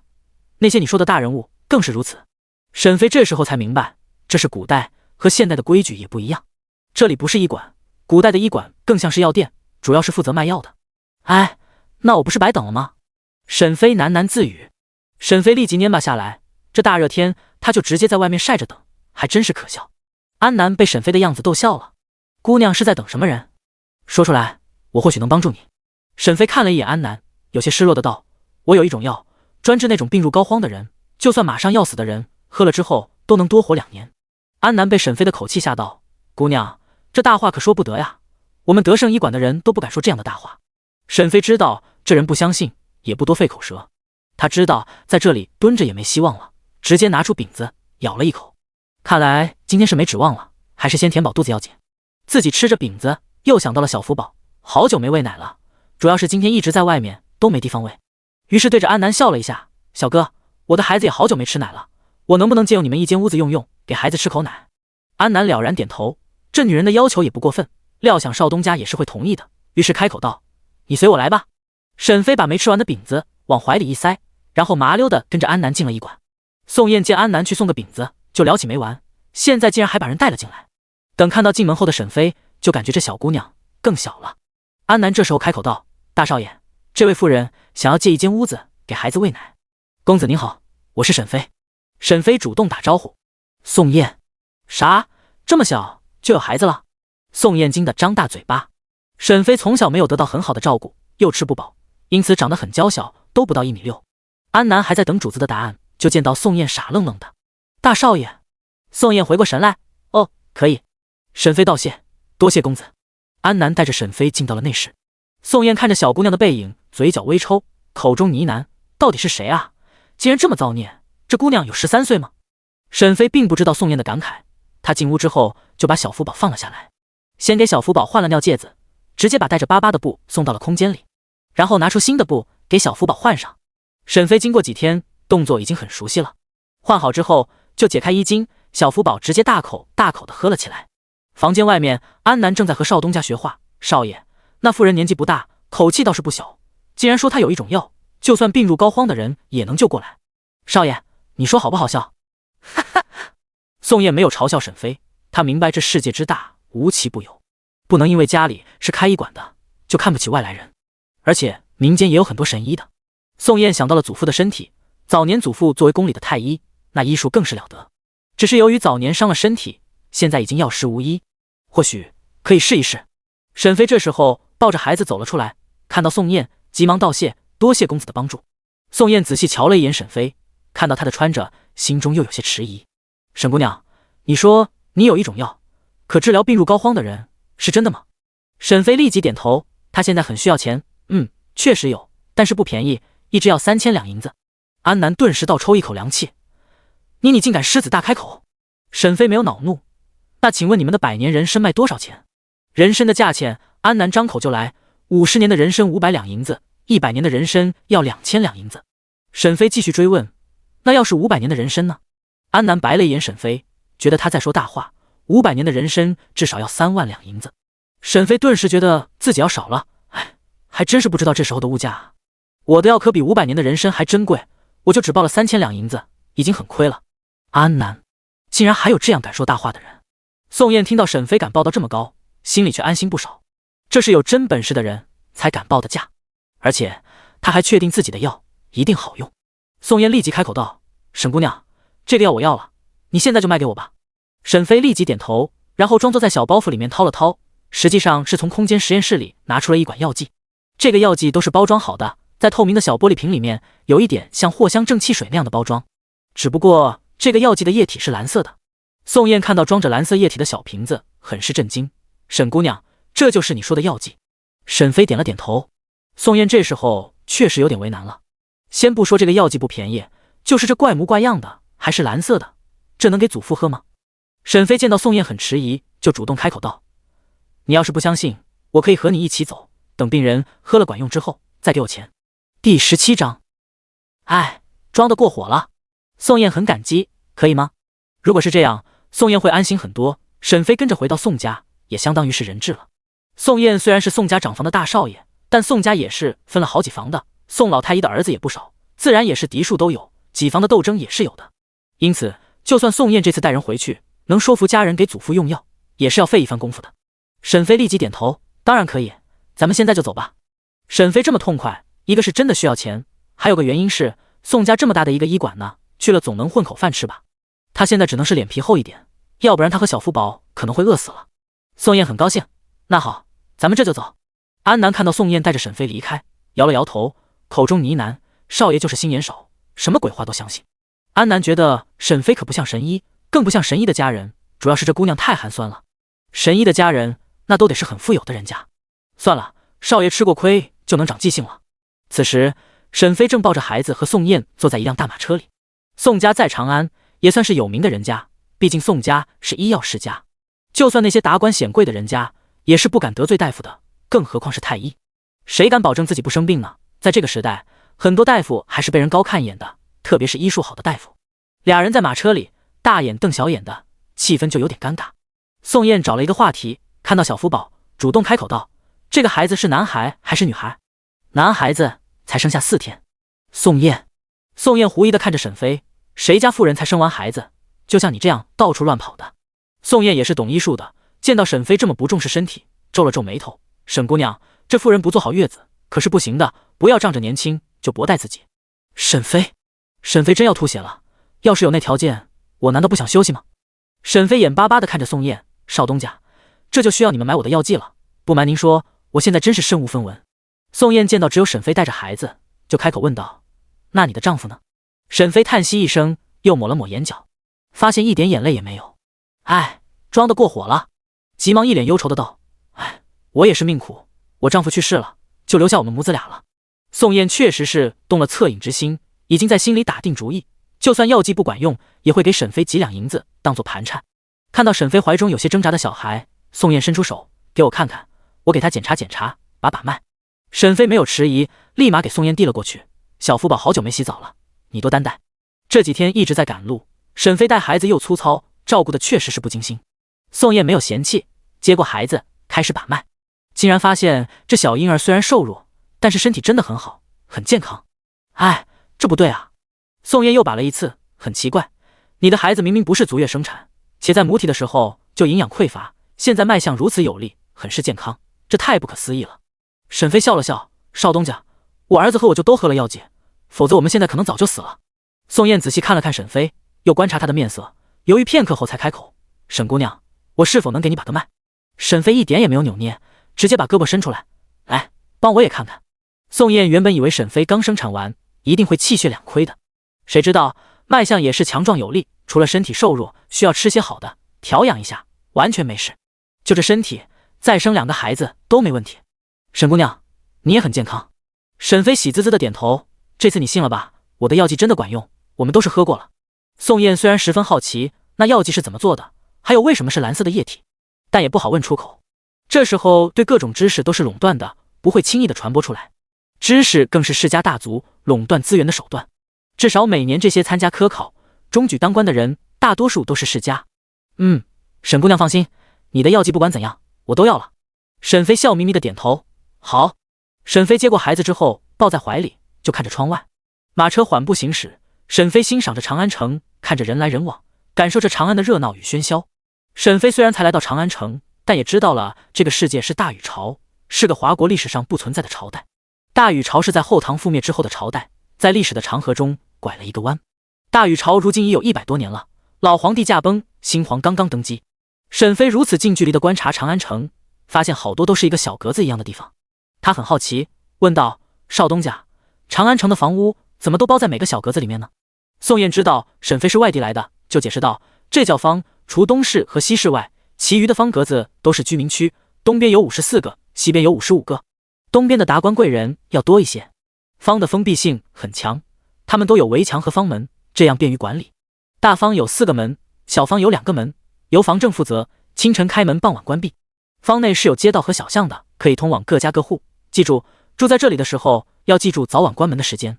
那些你说的大人物更是如此。”沈飞这时候才明白，这是古代和现代的规矩也不一样，这里不是医馆，古代的医馆更像是药店，主要是负责卖药的。哎，那我不是白等了吗？沈飞喃喃自语。沈飞立即蔫巴下来，这大热天他就直接在外面晒着等，还真是可笑。安南被沈飞的样子逗笑了：“姑娘是在等什么人？说出来，我或许能帮助你。”沈飞看了一眼安南，有些失落的道：“我有一种药，专治那种病入膏肓的人，就算马上要死的人，喝了之后都能多活2年。”安南被沈飞的口气吓到：“姑娘，这大话可说不得呀，我们德胜医馆的人都不敢说这样的大话。”沈飞知道这人不相信，也不多费口舌。他知道在这里蹲着也没希望了，直接拿出饼子咬了一口。看来今天是没指望了，还是先填饱肚子要紧。自己吃着饼子，又想到了小福宝，好久没喂奶了，主要是今天一直在外面都没地方喂。于是对着安南笑了一下：“小哥，我的孩子也好久没吃奶了，我能不能借用你们一间屋子用用，给孩子吃口奶？”安南了然点头，这女人的要求也不过分，料想少东家也是会同意的，于是开口道：“你随我来吧。”沈飞把没吃完的饼子往怀里一塞，然后麻溜的跟着安南进了医馆。宋燕见安南去送个饼子就聊起没完，现在竟然还把人带了进来。等看到进门后的沈飞，就感觉这小姑娘更小了。安南这时候开口道：“大少爷，这位妇人想要借一间屋子给孩子喂奶。”“公子您好，我是沈飞。”沈飞主动打招呼。宋燕：“啥？这么小就有孩子了？”宋燕惊得张大嘴巴。沈飞从小没有得到很好的照顾，又吃不饱，因此长得很娇小，都不到1.6米。安南还在等主子的答案，就见到宋燕傻愣愣的。“大少爷。”宋燕回过神来：“哦，可以。”沈飞道谢：“多谢公子。”安南带着沈飞进到了内室。宋燕看着小姑娘的背影，嘴角微抽，口中呢喃：“到底是谁啊？竟然这么造孽！这姑娘有13岁吗？”沈飞并不知道宋燕的感慨，他进屋之后就把小福宝放了下来，先给小福宝换了尿介子，直接把带着巴巴的布送到了空间里，然后拿出新的布给小福宝换上。沈飞经过几天，动作已经很熟悉了。换好之后就解开衣襟，小福宝直接大口大口的喝了起来。房间外面，安南正在和少东家学话：“少爷，那妇人年纪不大，口气倒是不小，竟然说她有一种药，就算病入膏肓的人也能救过来。少爷，你说好不好笑？”哈哈。宋燕没有嘲笑沈飞，她明白这世界之大，无奇不有，不能因为家里是开医馆的就看不起外来人，而且民间也有很多神医的。宋燕想到了祖父的身体，早年祖父作为宫里的太医，那医术更是了得，只是由于早年伤了身体，现在已经药石无医，或许可以试一试。沈飞这时候抱着孩子走了出来，看到宋燕，急忙道谢：“多谢公子的帮助。”宋燕仔细瞧了一眼沈飞，看到他的穿着，心中又有些迟疑：“沈姑娘，你说你有一种药，可治疗病入膏肓的人，是真的吗？”沈飞立即点头，他现在很需要钱。“确实有，但是不便宜，一支要3000两银子。”安南顿时倒抽一口凉气：“你竟敢狮子大开口！”沈飞没有恼怒：“那请问你们的100年人参卖多少钱？”人参的价钱，安南张口就来：“50年的人参500两银子，100年的人参要2000两银子。”沈飞继续追问：“那要是500年的人参呢？”安南白了一眼沈飞，觉得他在说大话，500年的人参至少要3万两银子。沈飞顿时觉得自己要少了，还真是不知道这时候的物价啊！我的药可比500年的人参还珍贵，我就只报了3000两银子，已经很亏了。安南，竟然还有这样敢说大话的人！宋燕听到沈飞敢报到这么高，心里却安心不少，这是有真本事的人才敢报的价，而且他还确定自己的药一定好用。宋燕立即开口道：“沈姑娘，这个药我要了，你现在就卖给我吧。”沈飞立即点头，然后装作在小包袱里面掏了掏，实际上是从空间实验室里拿出了一管药剂。这个药剂都是包装好的，在透明的小玻璃瓶里面，有一点像藿香正气水那样的包装，只不过这个药剂的液体是蓝色的。宋燕看到装着蓝色液体的小瓶子，很是震惊：“沈姑娘，这就是你说的药剂？”沈飞点了点头。宋燕这时候确实有点为难了，先不说这个药剂不便宜，就是这怪模怪样的，还是蓝色的，这能给祖父喝吗？沈飞见到宋燕很迟疑，就主动开口道：“你要是不相信，我可以和你一起走，等病人喝了管用之后再给我钱。”第17章，装得过火了。宋燕很感激，可以吗？如果是这样，宋燕会安心很多，沈飞跟着回到宋家，也相当于是人质了。宋燕虽然是宋家长房的大少爷，但宋家也是分了好几房的，宋老太医的儿子也不少，自然也是嫡庶都有，几房的斗争也是有的。因此，就算宋燕这次带人回去，能说服家人给祖父用药，也是要费一番功夫的。沈飞立即点头：“当然可以，咱们现在就走吧。”沈飞这么痛快，一个是真的需要钱，还有个原因是宋家这么大的一个医馆呢，去了总能混口饭吃吧。他现在只能是脸皮厚一点，要不然他和小福宝可能会饿死了。宋燕很高兴：“那好，咱们这就走。”安南看到宋燕带着沈飞离开，摇了摇头：“口中呢喃：“少爷就是心眼少，什么鬼话都相信。”安南觉得沈飞可不像神医，更不像神医的家人，主要是这姑娘太寒酸了。神医的家人那都得是很富有的人家。算了，少爷吃过亏就能长记性了。此时，沈飞正抱着孩子和宋燕坐在一辆大马车里。宋家在长安也算是有名的人家，毕竟宋家是医药世家，就算那些达官显贵的人家，也是不敢得罪大夫的，更何况是太医。谁敢保证自己不生病呢？在这个时代，很多大夫还是被人高看一眼的，特别是医术好的大夫。俩人在马车里大眼瞪小眼的，气氛就有点尴尬。宋燕找了一个话题，看到小福宝，主动开口道：“这个孩子是男孩还是女孩？”“男孩子，才生下4天。”宋燕狐疑的看着沈飞，谁家妇人才生完孩子，就像你这样到处乱跑的？宋燕也是懂医术的，见到沈飞这么不重视身体，皱了皱眉头：“沈姑娘，这妇人不做好月子可是不行的，不要仗着年轻就薄待自己。”沈飞真要吐血了，要是有那条件，我难道不想休息吗？沈飞眼巴巴的看着宋燕：“少东家，这就需要你们买我的药剂了。不瞒您说，我现在真是身无分文。”宋燕见到只有沈飞带着孩子，就开口问道：“那你的丈夫呢？”沈飞叹息一声，又抹了抹眼角，发现一点眼泪也没有。哎，装得过火了，急忙一脸忧愁的道：“哎，我也是命苦，我丈夫去世了，就留下我们母子俩了。”宋燕确实是动了恻隐之心，已经在心里打定主意，就算药剂不管用，也会给沈飞几两银子当做盘缠。看到沈飞怀中有些挣扎的小孩，宋燕伸出手：“给我看看，我给他检查检查，把脉。”沈飞没有迟疑，立马给宋燕递了过去：“小福宝好久没洗澡了，你多担待。”这几天一直在赶路，沈飞带孩子又粗糙，照顾的确实是不精心。宋燕没有嫌弃，接过孩子开始把脉，竟然发现这小婴儿虽然瘦弱，但是身体真的很好，很健康。哎，这不对啊！宋燕又把了一次，很奇怪，你的孩子明明不是足月生产，且在母体的时候就营养匮乏，现在脉象如此有力，很是健康，这太不可思议了。沈飞笑了笑：“少东家，我儿子和我就都喝了药剂，否则我们现在可能早就死了。”宋燕仔细看了看沈飞，又观察他的面色，犹豫片刻后才开口：“沈姑娘，我是否能给你把个脉？”沈飞一点也没有扭捏，直接把胳膊伸出来：“来，帮我也看看。”宋燕原本以为沈飞刚生产完，一定会气血两亏的，谁知道脉象也是强壮有力，除了身体瘦弱，需要吃些好的调养一下，完全没事。就这身体，再生2个孩子都没问题。沈姑娘，你也很健康。沈飞喜滋滋的点头：“这次你信了吧？我的药剂真的管用，我们都是喝过了。”宋燕虽然十分好奇那药剂是怎么做的，还有为什么是蓝色的液体，但也不好问出口。这时候对各种知识都是垄断的，不会轻易的传播出来。知识更是世家大族垄断资源的手段。至少每年这些参加科考、中举当官的人，大多数都是世家。沈姑娘放心，你的药剂不管怎样，我都要了。沈飞笑眯眯的点头：“好。”沈飞接过孩子之后，抱在怀里，就看着窗外。马车缓步行驶，沈飞欣赏着长安城，看着人来人往，感受着长安的热闹与喧嚣。沈飞虽然才来到长安城，但也知道了这个世界是大禹朝，是个华国历史上不存在的朝代。大禹朝是在后唐覆灭之后的朝代，在历史的长河中拐了一个弯。大禹朝如今已有100多年了，老皇帝驾崩，新皇刚刚登基。沈飞如此近距离的观察长安城，发现好多都是一个小格子一样的地方。他很好奇，问道：“少东家，长安城的房屋怎么都包在每个小格子里面呢？”宋燕知道沈飞是外地来的，就解释道：“这叫坊，除东市和西市外，其余的方格子都是居民区，东边有54个，西边有55个。东边的达官贵人要多一些。坊的封闭性很强，他们都有围墙和坊门，这样便于管理。大坊有4个门，小坊有2个门，由房正负责，清晨开门，傍晚关闭。坊内是有街道和小巷的，可以通往各家各户。记住，住在这里的时候要记住早晚关门的时间。”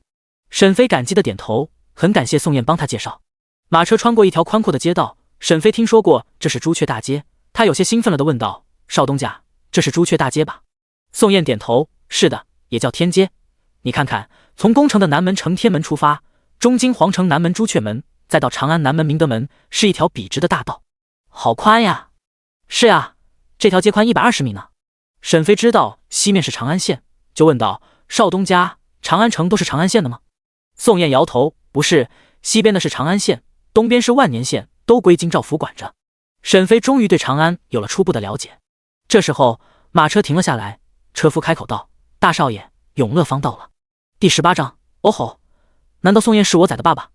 沈飞感激的点头，很感谢宋燕帮他介绍。马车穿过一条宽阔的街道，沈飞听说过这是朱雀大街，他有些兴奋了的问道：“少东家，这是朱雀大街吧？”宋燕点头：“是的，也叫天街。你看看，从宫城的南门承天门出发，中经皇城南门朱雀门，再到长安南门明德门，是一条笔直的大道，好宽呀。”“是啊，这条街宽120米呢。”沈飞知道西面是长安县，就问道：“少东家，长安城都是长安县的吗？”宋燕摇头：“不是，西边的是长安县，东边是万年县，都归京兆府管着。”沈飞终于对长安有了初步的了解。这时候马车停了下来，车夫开口道：“大少爷，永乐坊到了。”第18章，哦吼！难道宋燕是我崽的爸爸？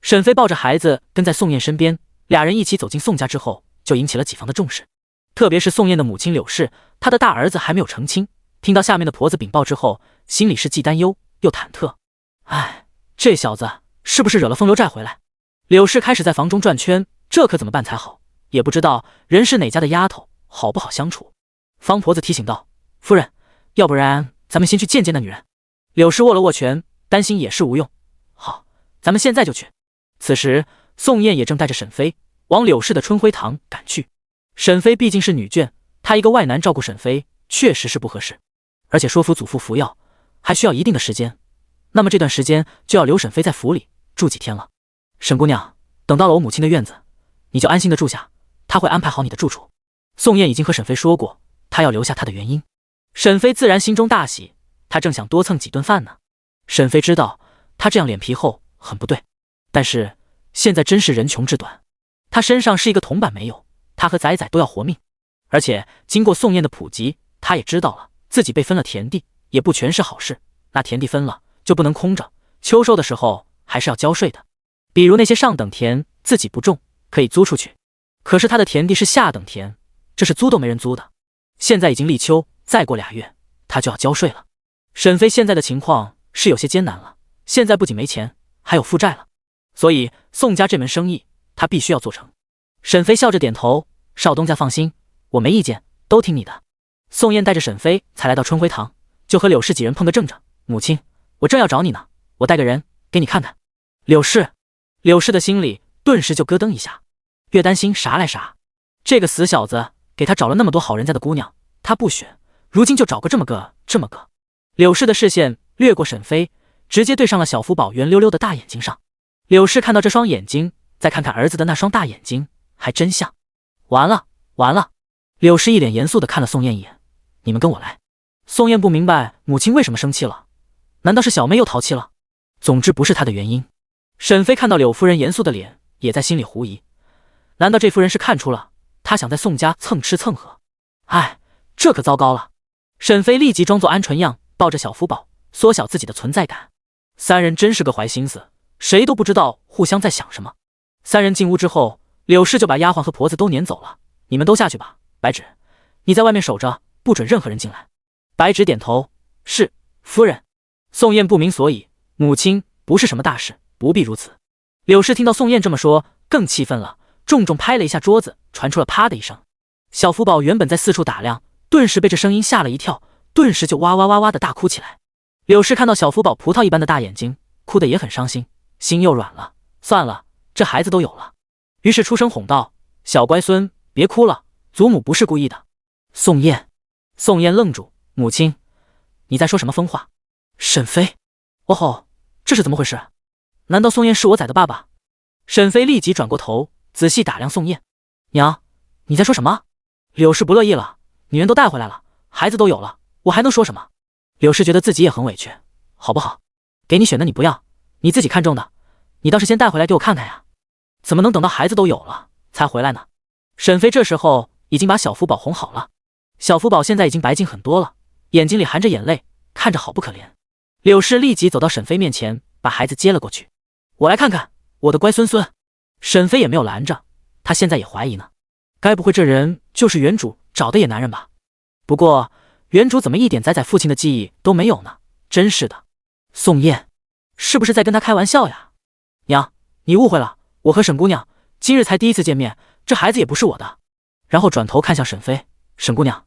沈飞抱着孩子跟在宋燕身边，俩人一起走进宋家之后，就引起了几方的重视。特别是宋燕的母亲柳氏，她的大儿子还没有成亲，听到下面的婆子禀报之后，心里是既担忧又忐忑。哎，这小子是不是惹了风流债回来？柳氏开始在房中转圈，这可怎么办才好？也不知道人是哪家的丫头，好不好相处。方婆子提醒道：“夫人，要不然咱们先去见见那女人。”柳氏握了握拳，担心也是无用。好，咱们现在就去。此时，宋燕也正带着沈飞往柳氏的春晖堂赶去。沈飞毕竟是女眷，她一个外男照顾沈飞，确实是不合适。而且说服祖父服药，还需要一定的时间。那么这段时间就要留沈飞在府里住几天了。沈姑娘，等到了我母亲的院子，你就安心的住下，她会安排好你的住处。宋燕已经和沈飞说过，她要留下他的原因。沈飞自然心中大喜，他正想多蹭几顿饭呢。沈飞知道他这样脸皮厚很不对，但是现在真是人穷志短，他身上是一个铜板没有，他和仔仔都要活命。而且经过宋燕的普及，他也知道了自己被分了田地也不全是好事，那田地分了就不能空着，秋收的时候还是要交税的。比如那些上等田自己不种可以租出去，可是他的田地是下等田，这是租都没人租的。现在已经立秋，再过2月他就要交税了。沈飞现在的情况是有些艰难了，现在不仅没钱，还有负债了，所以宋家这门生意他必须要做成。沈飞笑着点头：“少东家放心，我没意见，都听你的。”宋燕带着沈飞才来到春晖堂，就和柳氏几人碰个正着。“母亲，我正要找你呢，我带个人给你看看。”柳氏的心里顿时就咯噔一下，越担心啥来啥。这个死小子给他找了那么多好人家的姑娘，他不选，如今就找个这么个。柳氏的视线掠过沈飞，直接对上了小福宝圆溜溜的大眼睛上。柳氏看到这双眼睛，再看看儿子的那双大眼睛，还真像。完了。柳氏一脸严肃地看了宋燕一眼：“你们跟我来。”宋燕不明白母亲为什么生气了，难道是小妹又淘气了？总之不是她的原因。沈飞看到柳夫人严肃的脸，也在心里狐疑，难道这夫人是看出了她想在宋家蹭吃蹭喝？哎，这可糟糕了。沈飞立即装作鹌鹑样，抱着小福宝，缩小自己的存在感。三人真是个坏心思，谁都不知道互相在想什么。三人进屋之后，柳氏就把丫鬟和婆子都撵走了：“你们都下去吧，白芷，你在外面守着，不准任何人进来。”白芷点头：“是，夫人。”宋燕不明所以，母亲不是什么大事，不必如此。柳氏听到宋燕这么说，更气愤了，重重拍了一下桌子，传出了啪的一声。小福宝原本在四处打量，顿时被这声音吓了一跳，顿时就哇哇哇哇的大哭起来。柳氏看到小福宝葡萄一般的大眼睛，哭得也很伤心，心又软了。算了，这孩子都有了，于是出声哄道：“小乖孙，别哭了，祖母不是故意的。”宋燕愣住：“母亲，你在说什么疯话？”沈飞，哦吼，这是怎么回事？难道宋燕是我崽的爸爸？沈飞立即转过头，仔细打量宋燕：“娘，你在说什么？”柳氏不乐意了：“女人都带回来了，孩子都有了，我还能说什么？”柳氏觉得自己也很委屈：“好不好？给你选的你不要，你自己看中的，你倒是先带回来给我看看呀！怎么能等到孩子都有了才回来呢？”沈飞这时候已经把小福宝哄好了，小福宝现在已经白净很多了，眼睛里含着眼泪，看着好不可怜。柳氏立即走到沈飞面前，把孩子接了过去：“我来看看我的乖孙孙。”沈飞也没有拦着，他现在也怀疑呢，该不会这人就是原主找的野男人吧？不过原主怎么一点仔父亲的记忆都没有呢？真是的。宋燕是不是在跟他开玩笑呀？娘，你误会了，我和沈姑娘今日才第一次见面，这孩子也不是我的。然后转头看向沈飞：“沈姑娘，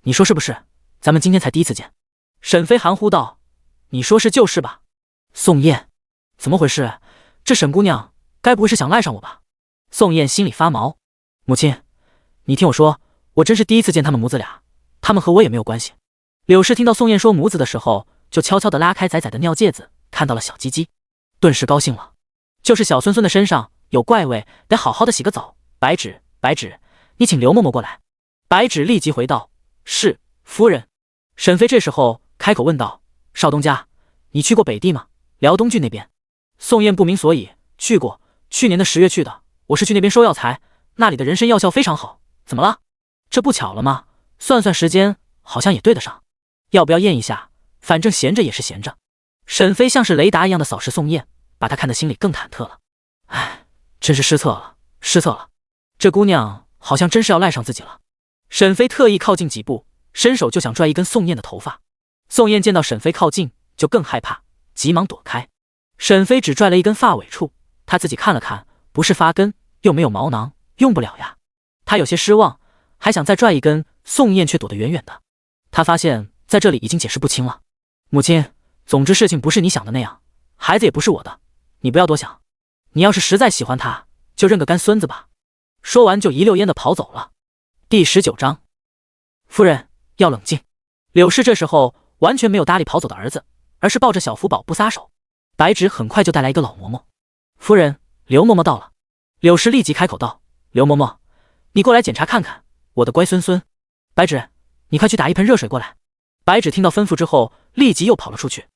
你说是不是？咱们今天才第一次见。”沈飞含糊道：“你说是就是吧。”宋燕，怎么回事？这沈姑娘该不会是想赖上我吧？宋燕心里发毛：“母亲，你听我说，我真是第一次见他们母子俩，他们和我也没有关系。”柳氏听到宋燕说母子的时候，就悄悄地拉开仔仔的尿戒子，看到了小鸡鸡，顿时高兴了。就是小孙孙的身上有怪味，得好好的洗个澡。白芷，你请刘嬷嬷过来。白芷立即回道：“是，夫人。”沈飞这时候开口问道：“少东家，你去过北地吗？辽东郡那边？”宋燕不明所以：“去过，去年的10月去的，我是去那边收药材，那里的人参药效非常好。怎么了？这不巧了吗？算算时间，好像也对得上。要不要验一下？反正闲着也是闲着。”沈飞像是雷达一样的扫视宋燕，把她看得心里更忐忑了。唉，真是失策了，失策了。这姑娘好像真是要赖上自己了。沈飞特意靠近几步，伸手就想拽一根宋燕的头发。宋燕见到沈飞靠近，就更害怕，急忙躲开。沈飞只拽了一根发尾处，他自己看了看，不是发根，又没有毛囊，用不了呀。他有些失望，还想再拽一根，宋燕却躲得远远的。他发现在这里已经解释不清了。母亲，总之事情不是你想的那样，孩子也不是我的，你不要多想。你要是实在喜欢他，就认个干孙子吧。说完就一溜烟的跑走了。第19章，夫人要冷静。柳氏这时候完全没有搭理跑走的儿子，而是抱着小福宝不撒手。白芷很快就带来一个老嬷嬷。夫人，刘嬷嬷到了。柳氏立即开口道：刘嬷嬷，你过来检查看看我的乖孙孙。白芷，你快去打一盆热水过来。白芷听到吩咐之后，立即又跑了出去。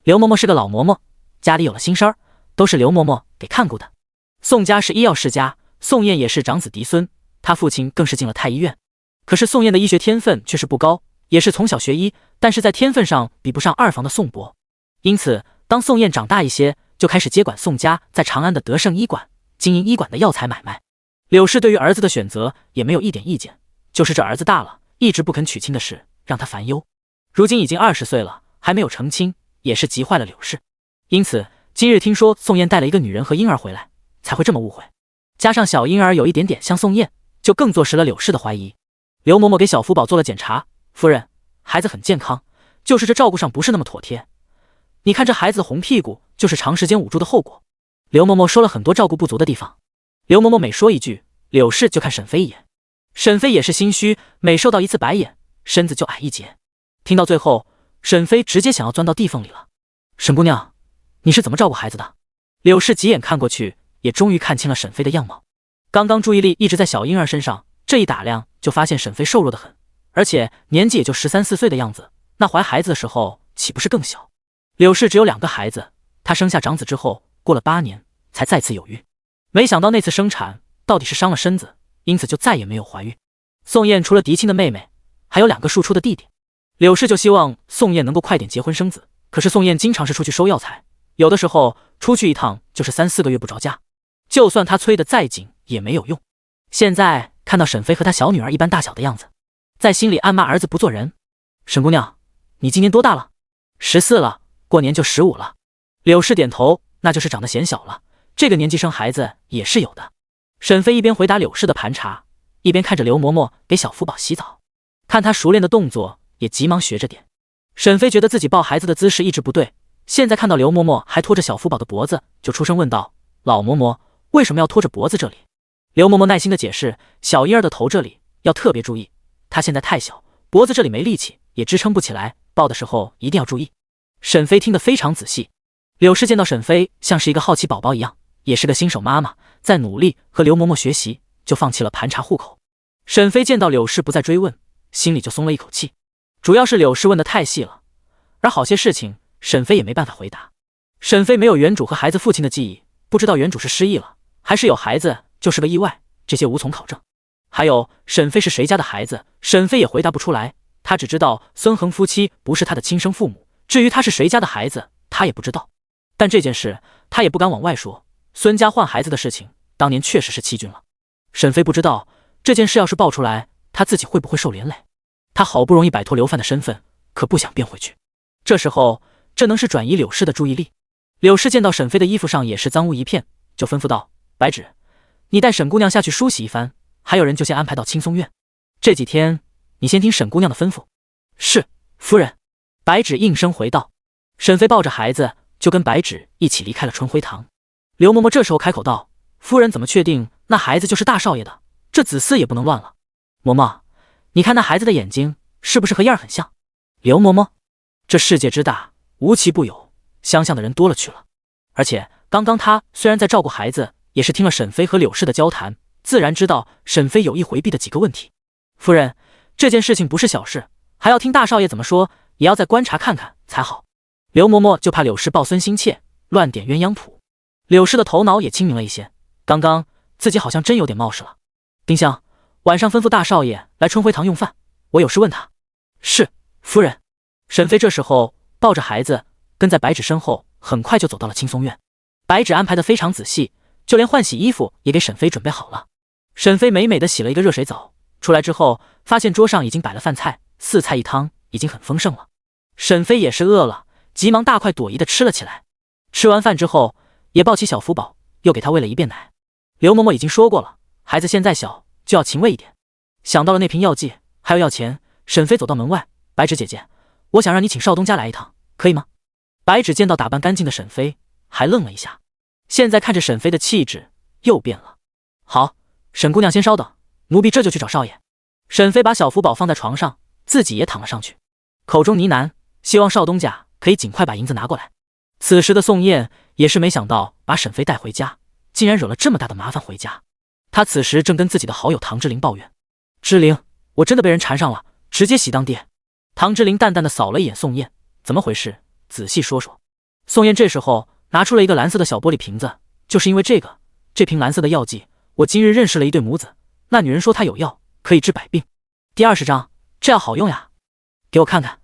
刘嬷嬷是个老嬷嬷，家里有了新生儿，都是刘嬷嬷给看顾的。宋家是医药世家，宋燕也是长子嫡孙，他父亲更是进了太医院。可是宋燕的医学天分却是不高，也是从小学医，但是在天分上比不上二房的宋伯。因此当宋燕长大一些，就开始接管宋家在长安的德胜医馆，经营医馆的药材买卖。柳氏对于儿子的选择也没有一点意见，就是这儿子大了，一直不肯娶亲的事让他烦忧。如今已经20岁了，还没有成亲，也是急坏了柳氏。因此今日听说宋燕带了一个女人和婴儿回来，才会这么误会。加上小婴儿有一点点像宋燕，就更坐实了柳氏的怀疑。刘嬷嬷给小福宝做了检查，夫人，孩子很健康，就是这照顾上不是那么妥帖。你看这孩子的红屁股，就是长时间捂住的后果。刘嬷嬷说了很多照顾不足的地方。刘嬷嬷每说一句，柳氏就看沈飞一眼。沈飞也是心虚，每受到一次白眼，身子就矮一截。听到最后，沈飞直接想要钻到地缝里了。沈姑娘，你是怎么照顾孩子的？柳氏几眼看过去，也终于看清了沈飞的样貌。刚刚注意力一直在小婴儿身上，这一打量就发现沈飞瘦弱得很，而且年纪也就13、14岁的样子，那怀孩子的时候岂不是更小？柳氏只有2个孩子，她生下长子之后，过了8年才再次有孕。没想到那次生产到底是伤了身子，因此就再也没有怀孕。宋燕除了嫡亲的妹妹，还有2个庶出的弟弟。柳氏就希望宋燕能够快点结婚生子，可是宋燕经常是出去收药材，有的时候出去一趟就是3、4个月不着家，就算她催得再紧也没有用。现在看到沈飞和他小女儿一般大小的样子，在心里暗骂儿子不做人。沈姑娘，你今年多大了？14了，过年就15了。柳氏点头，那就是长得显小了，这个年纪生孩子也是有的。沈飞一边回答柳氏的盘查，一边看着刘嬷嬷给小福宝洗澡，看他熟练的动作，也急忙学着点。沈飞觉得自己抱孩子的姿势一直不对，现在看到刘嬷嬷还拖着小福宝的脖子，就出声问道：老嬷嬷，为什么要拖着脖子这里？刘嬷嬷耐心的解释，小婴儿的头这里要特别注意，他现在太小，脖子这里没力气，也支撑不起来，抱的时候一定要注意。沈飞听得非常仔细。柳氏见到沈飞像是一个好奇宝宝一样，也是个新手妈妈，在努力和刘嬷嬷学习，就放弃了盘查户口。沈飞见到柳氏不再追问，心里就松了一口气，主要是柳氏问的太细了，而好些事情沈飞也没办法回答。沈飞没有原主和孩子父亲的记忆，不知道原主是失忆了，还是有孩子就是个意外，这些无从考证。还有沈飞是谁家的孩子，沈飞也回答不出来，他只知道孙恒夫妻不是他的亲生父母，至于他是谁家的孩子，他也不知道。但这件事他也不敢往外说，孙家换孩子的事情当年确实是欺君了。沈飞不知道这件事要是爆出来，他自己会不会受连累。他好不容易摆脱流犯的身份，可不想变回去。这时候这能是转移柳氏的注意力。柳氏见到沈飞的衣服上也是脏污一片，就吩咐道：白芷，你带沈姑娘下去梳洗一番，还有人就先安排到青松院，这几天你先听沈姑娘的吩咐。是，夫人。白芷应声回道。沈飞抱着孩子就跟白芷一起离开了春晖堂。刘嬷嬷这时候开口道：夫人怎么确定那孩子就是大少爷的？这子嗣也不能乱了。嬷嬷，你看那孩子的眼睛是不是和燕儿很像？刘嬷嬷，这世界之大，无奇不有，相像的人多了去了。而且刚刚他虽然在照顾孩子，也是听了沈飞和柳氏的交谈，自然知道沈飞有意回避的几个问题。夫人，这件事情不是小事，还要听大少爷怎么说，也要再观察看看才好。刘嬷嬷就怕柳氏抱孙心切，乱点鸳鸯谱。柳氏的头脑也清明了一些，刚刚自己好像真有点冒失了。丁香，晚上吩咐大少爷来春晖堂用饭，我有事问他。是，夫人。沈飞这时候抱着孩子跟在白芷身后，很快就走到了青松院。白芷安排的非常仔细，就连换洗衣服也给沈飞准备好了。沈飞美美的洗了一个热水澡，出来之后发现桌上已经摆了饭菜，4菜1汤，已经很丰盛了。沈飞也是饿了，急忙大快朵颐的吃了起来。吃完饭之后，也抱起小福宝，又给他喂了一遍奶。刘嬷嬷已经说过了，孩子现在小，就要勤喂一点。想到了那瓶药剂，还要钱，沈飞走到门外，白芷姐姐，我想让你请少东家来一趟，可以吗？白芷见到打扮干净的沈飞，还愣了一下，现在看着沈飞的气质又变了。好，沈姑娘先稍等，奴婢这就去找少爷。沈飞把小福宝放在床上，自己也躺了上去，口中呢喃，希望少东家可以尽快把银子拿过来。此时的宋燕也是没想到把沈飞带回家，竟然惹了这么大的麻烦回家。他此时正跟自己的好友唐之琳抱怨，之琳，我真的被人缠上了，直接喜当爹。唐之琳淡淡的扫了一眼宋燕，怎么回事？仔细说说。宋燕这时候拿出了一个蓝色的小玻璃瓶子，就是因为这瓶蓝色的药剂，我今日认识了一对母子，那女人说她有药可以治百病。第20章，这药好用呀，给我看看。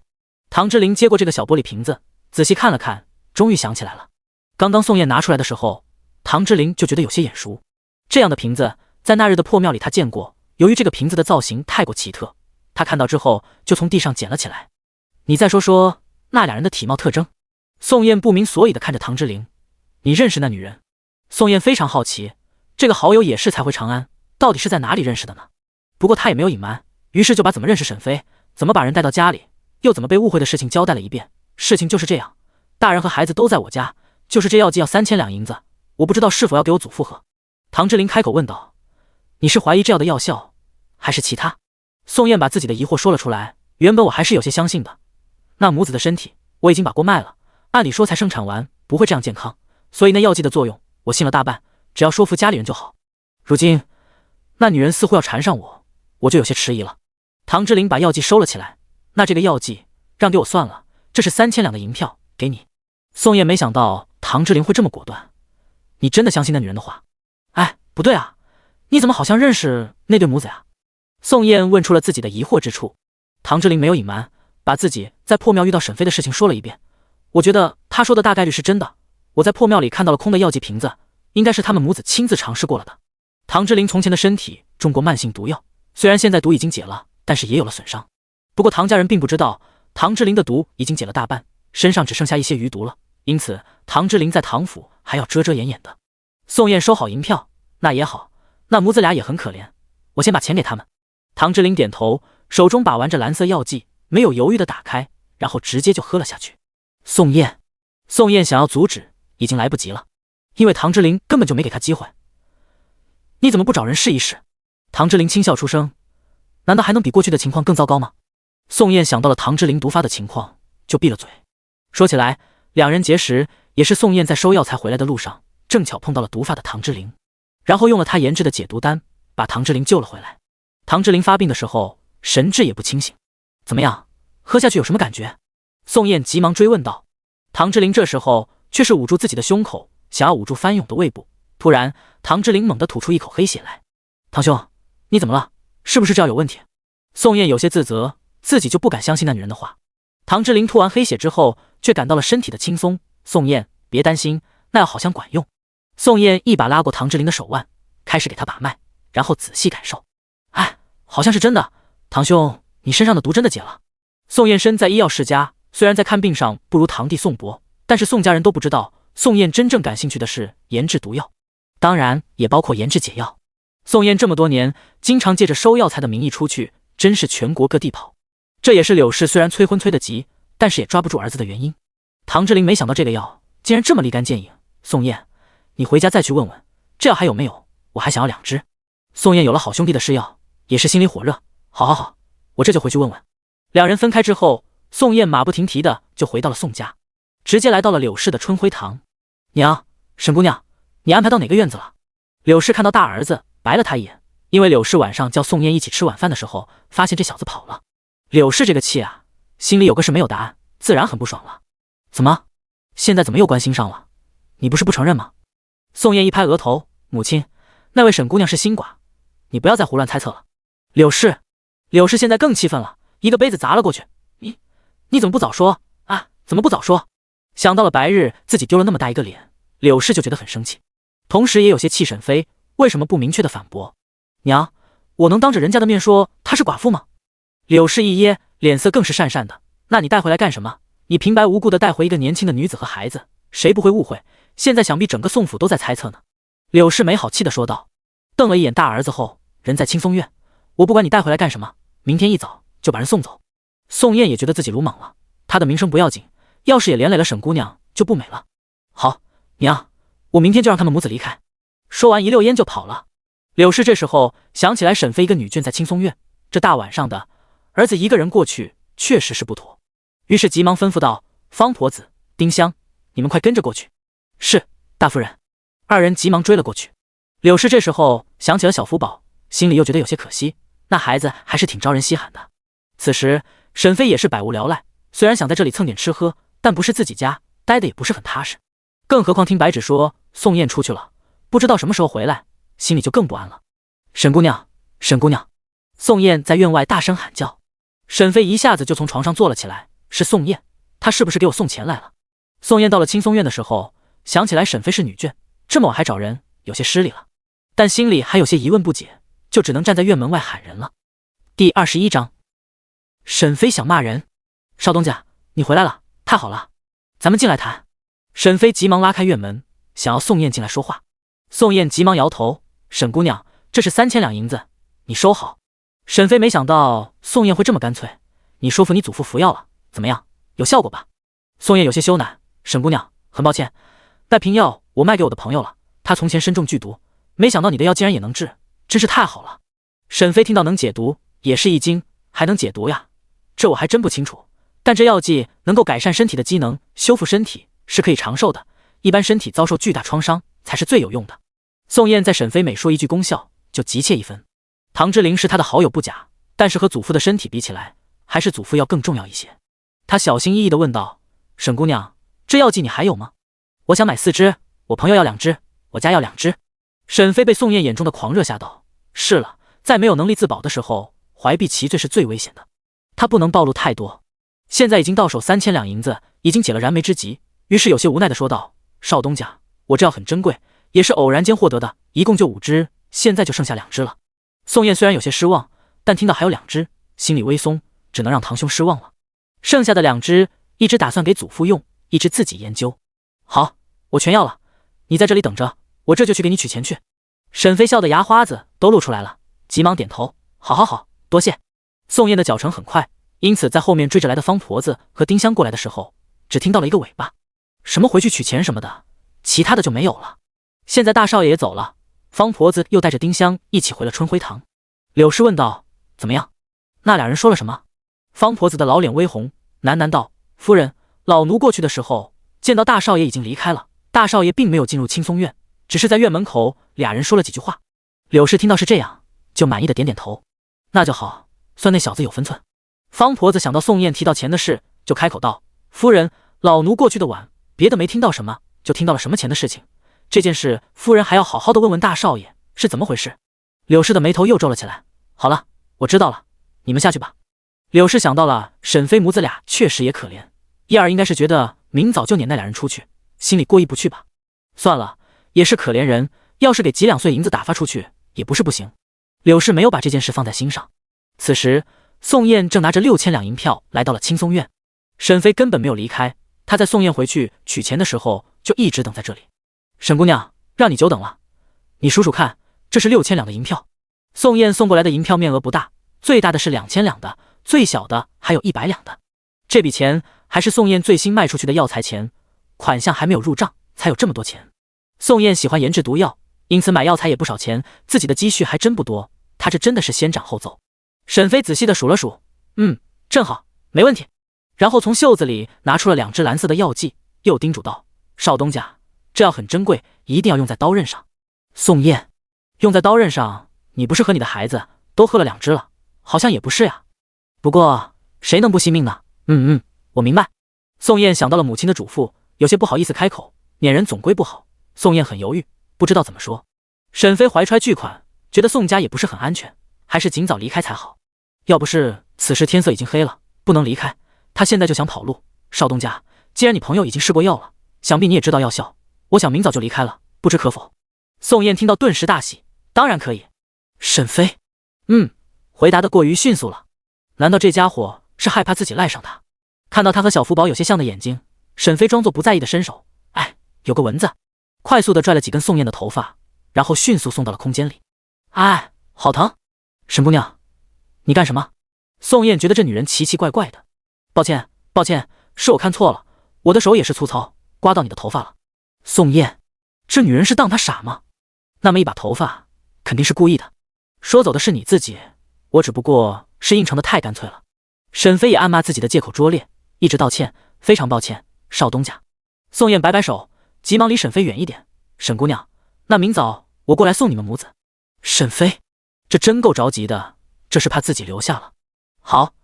唐之琳接过这个小玻璃瓶子，仔细看了看，终于想起来了。刚刚宋燕拿出来的时候，唐之琳就觉得有些眼熟，这样的瓶子在那日的破庙里他见过，由于这个瓶子的造型太过奇特，他看到之后就从地上捡了起来。你再说说那俩人的体貌特征。宋燕不明所以的看着唐之琳，你认识那女人？宋燕非常好奇，这个好友也是才回长安，到底是在哪里认识的呢？不过他也没有隐瞒，于是就把怎么认识沈飞，怎么把人带到家里，又怎么被误会的事情交代了一遍。事情就是这样，大人和孩子都在我家，就是这药剂要3000两银子，我不知道是否要给我祖父喝。唐之琳开口问道，你是怀疑这药的药效，还是其他？宋燕把自己的疑惑说了出来，原本我还是有些相信的，那母子的身体我已经把锅卖了，按理说才生产完不会这样健康，所以那药剂的作用我信了大半，只要说服家里人就好。如今那女人似乎要缠上我，我就有些迟疑了。唐之琳把药剂收了起来，那这个药剂让给我算了，这是3000两的银票给你。宋燕没想到唐之琳会这么果断，你真的相信那女人的话？哎，不对啊，你怎么好像认识那对母子呀？宋燕问出了自己的疑惑之处。唐之琳没有隐瞒，把自己在破庙遇到沈飞的事情说了一遍。我觉得他说的大概率是真的，我在破庙里看到了空的药剂瓶子，应该是他们母子亲自尝试过了的。唐之琳从前的身体中过慢性毒药，虽然现在毒已经解了，但是也有了损伤。不过唐家人并不知道，唐之琳的毒已经解了大半，身上只剩下一些余毒了，因此唐之琳在唐府还要遮遮掩掩的。宋燕收好银票，那也好，那母子俩也很可怜，我先把钱给他们。唐之琳点头，手中把玩着蓝色药剂，没有犹豫的打开，然后直接就喝了下去。宋燕想要阻止，已经来不及了，因为唐之琳根本就没给他机会。你怎么不找人试一试？唐之琳轻笑出声，难道还能比过去的情况更糟糕吗？宋燕想到了唐之琳毒发的情况，就闭了嘴。说起来，两人结识也是宋燕在收药材回来的路上，正巧碰到了毒发的唐之琳，然后用了他研制的解毒丹，把唐之琳救了回来。唐之琳发病的时候，神志也不清醒。怎么样，喝下去有什么感觉？宋燕急忙追问道。唐之琳这时候却是捂住自己的胸口，想要捂住翻涌的胃部。突然，唐之琳猛地吐出一口黑血来。唐兄，你怎么了？是不是这药有问题？宋燕有些自责，自己就不敢相信那女人的话。唐之琳吐完黑血之后，却感到了身体的轻松。宋燕，别担心，那药好像管用。宋燕一把拉过唐之琳的手腕，开始给她把脉，然后仔细感受。哎，好像是真的。唐兄，你身上的毒真的解了。宋燕身在医药世家，虽然在看病上不如堂弟宋伯，但是宋家人都不知道，宋燕真正感兴趣的是研制毒药，当然也包括研制解药。宋燕这么多年，经常借着收药材的名义出去，真是全国各地跑。这也是柳氏虽然催婚催得急，但是也抓不住儿子的原因。唐之琳没想到这个药竟然这么立竿见影。宋燕，你回家再去问问，这药还有没有？我还想要2支。宋燕有了好兄弟的试药，也是心里火热。好，我这就回去问问。两人分开之后，宋燕马不停蹄的就回到了宋家，直接来到了柳氏的春晖堂。娘，沈姑娘，你安排到哪个院子了？柳氏看到大儿子，白了他一眼，因为柳氏晚上叫宋燕一起吃晚饭的时候，发现这小子跑了。柳氏这个气啊，心里有个事没有答案，自然很不爽了。怎么，现在怎么又关心上了？你不是不承认吗？宋燕一拍额头，母亲，那位沈姑娘是新寡，你不要再胡乱猜测了。柳氏现在更气愤了，一个杯子砸了过去。你怎么不早说啊？怎么不早说？想到了白日自己丢了那么大一个脸，柳氏就觉得很生气，同时也有些气沈飞为什么不明确的反驳。娘，我能当着人家的面说她是寡妇吗？柳氏一噎，脸色更是讪讪的。那你带回来干什么？你平白无故的带回一个年轻的女子和孩子，谁不会误会？现在想必整个宋府都在猜测呢。柳氏没好气的说道，瞪了一眼大儿子后，人在青松院，我不管你带回来干什么，明天一早就把人送走。宋燕也觉得自己鲁莽了，她的名声不要紧，要是也连累了沈姑娘就不美了。好，娘，我明天就让他们母子离开。说完一溜烟就跑了。柳氏这时候想起来沈妃一个女眷在青松院，这大晚上的，儿子一个人过去确实是不妥，于是急忙吩咐道：方婆子、丁香，你们快跟着过去。是，大夫人。二人急忙追了过去。柳氏这时候想起了小福宝，心里又觉得有些可惜，那孩子还是挺招人稀罕的。此时沈妃也是百无聊赖，虽然想在这里蹭点吃喝，但不是自己家，待的也不是很踏实。更何况听白芷说宋燕出去了，不知道什么时候回来，心里就更不安了。沈姑娘，沈姑娘！宋燕在院外大声喊叫。沈妃一下子就从床上坐了起来，是宋燕，她是不是给我送钱来了？宋燕到了青松院的时候，想起来沈妃是女眷，这么晚还找人，有些失礼了，但心里还有些疑问不解，就只能站在院门外喊人了。第21章，沈妃想骂人。少东家，你回来了，太好了，咱们进来谈。沈妃急忙拉开院门，想要宋燕进来说话。宋燕急忙摇头，沈姑娘，这是3000两银子，你收好。沈妃没想到宋燕会这么干脆，你说服你祖父服药了，怎么样，有效果吧？宋燕有些羞赧，沈姑娘，很抱歉，那瓶药我卖给我的朋友了，他从前身中剧毒，没想到你的药竟然也能治，真是太好了。沈妃听到能解毒，也是一惊，还能解毒呀？这我还真不清楚，但这药剂能够改善身体的机能，修复身体，是可以长寿的，一般身体遭受巨大创伤才是最有用的。宋燕在沈妃每说一句功效，就急切一分。唐之灵是他的好友不假，但是和祖父的身体比起来，还是祖父要更重要一些。他小心翼翼地问道：沈姑娘，这药剂你还有吗？我想买4支，我朋友要2支，我家要2支。沈妃被宋燕眼中的狂热吓到，是了，在没有能力自保的时候，怀璧其罪是最危险的。他不能暴露太多，现在已经到手3000两银子，已经解了燃眉之急，于是有些无奈地说道：少东家，我这药很珍贵，也是偶然间获得的，一共就5支，现在就剩下2支了。宋燕虽然有些失望，但听到还有2支，心里微松，只能让堂兄失望了。剩下的2支，一支打算给祖父用，一支自己研究。好，我全要了，你在这里等着，我这就去给你取钱去。沈妃笑得牙花子都露出来了，急忙点头，好好好，多谢。宋燕的脚程很快，因此在后面追着来的方婆子和丁香过来的时候，只听到了一个尾巴，什么回去取钱什么的，其他的就没有了。现在大少爷也走了，方婆子又带着丁香一起回了春晖堂。柳氏问道：怎么样？那2人说了什么？方婆子的老脸微红，喃喃道：夫人，老奴过去的时候见到大少爷已经离开了，大少爷并没有进入青松院，只是在院门口2人说了几句话。柳氏听到是这样，就满意的点点头，那就好，算那小子有分寸。方婆子想到宋燕提到钱的事，就开口道：夫人，老奴过去的晚，别的没听到什么，就听到了什么钱的事情，这件事夫人还要好好的问问大少爷是怎么回事。柳氏的眉头又皱了起来，好了，我知道了，你们下去吧。柳氏想到了沈妃母子俩确实也可怜，一儿应该是觉得明早就撵那2人出去，心里过意不去吧。算了，也是可怜人，要是给几2碎银子打发出去也不是不行。柳氏没有把这件事放在心上。此时宋燕正拿着6000两银票来到了青松院，沈妃根本没有离开，她在宋燕回去取钱的时候就一直等在这里。沈姑娘，让你久等了，你数数看，这是6000两的银票。宋燕送过来的银票面额不大，最大的是2000两的，最小的还有100两的。这笔钱还是宋燕最新卖出去的药材钱，款项还没有入账，才有这么多钱。宋燕喜欢研制毒药，因此买药材也不少钱，自己的积蓄还真不多，她这真的是先斩后奏。沈妃仔细的数了数，正好，没问题。然后从袖子里拿出了2支蓝色的药剂，又叮嘱道：少东家，这药很珍贵，一定要用在刀刃上。宋燕，用在刀刃上，你不是和你的孩子都喝了2支了？好像也不是呀。不过谁能不惜命呢？我明白。宋燕想到了母亲的嘱咐，有些不好意思开口，撵人总归不好。宋燕很犹豫，不知道怎么说。沈妃怀揣巨款，觉得宋家也不是很安全，还是尽早离开才好。要不是此时天色已经黑了，不能离开，她现在就想跑路。少东家，既然你朋友已经试过药了，想必你也知道药效，我想明早就离开了，不知可否？宋燕听到顿时大喜，当然可以。沈飞，回答的过于迅速了。难道这家伙是害怕自己赖上他？看到他和小福宝有些像的眼睛，沈飞装作不在意的伸手，哎，有个蚊子，快速的拽了几根宋燕的头发，然后迅速送到了空间里。哎，好疼！沈姑娘，你干什么？宋燕觉得这女人奇奇怪怪的。抱歉，是我看错了，我的手也是粗糙，刮到你的头发了。宋燕，这女人是当她傻吗？那么一把头发，肯定是故意的。说走的是你自己，我只不过是应承的太干脆了。沈飞也暗骂自己的借口拙劣，一直道歉，非常抱歉，少东家。宋燕摆摆手，急忙离沈飞远一点。沈姑娘，那明早我过来送你们母子。沈飞，这真够着急的，这是怕自己留下了。好，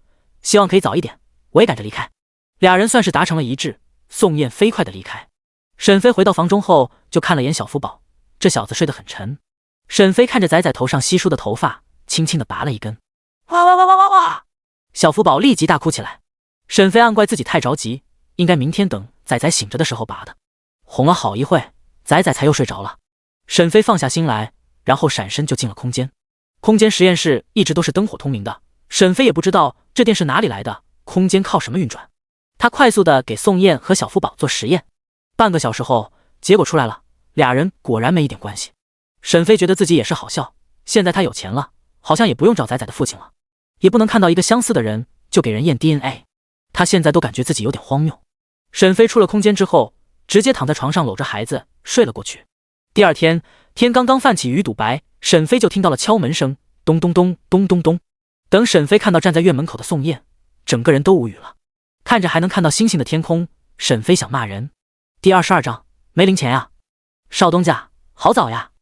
希望可以早一点，我也赶着离开。俩人算是达成了一致，宋燕飞快的离开。沈飞回到房中后，就看了眼小福宝，这小子睡得很沉。沈飞看着仔仔头上稀疏的头发，轻轻的拔了一根。哇哇哇哇哇哇！小福宝立即大哭起来。沈飞暗怪自己太着急，应该明天等仔仔醒着的时候拔的。哄了好一会，仔仔才又睡着了。沈飞放下心来，然后闪身就进了空间。空间实验室一直都是灯火通明的，沈飞也不知道这电是哪里来的，空间靠什么运转。他快速的给宋燕和小福宝做实验，半个小时后，结果出来了，俩人果然没一点关系。沈飞觉得自己也是好笑，现在他有钱了，好像也不用找仔仔的父亲了，也不能看到一个相似的人就给人验 DNA， 他现在都感觉自己有点荒谬。沈飞出了空间之后，直接躺在床上搂着孩子睡了过去。第二天，天刚刚泛起鱼肚白，沈飞就听到了敲门声，咚咚咚咚咚咚。等沈飞看到站在院门口的宋燕，整个人都无语了。看着还能看到星星的天空，沈飞想骂人。第22章，没零钱呀。少东家，好早呀。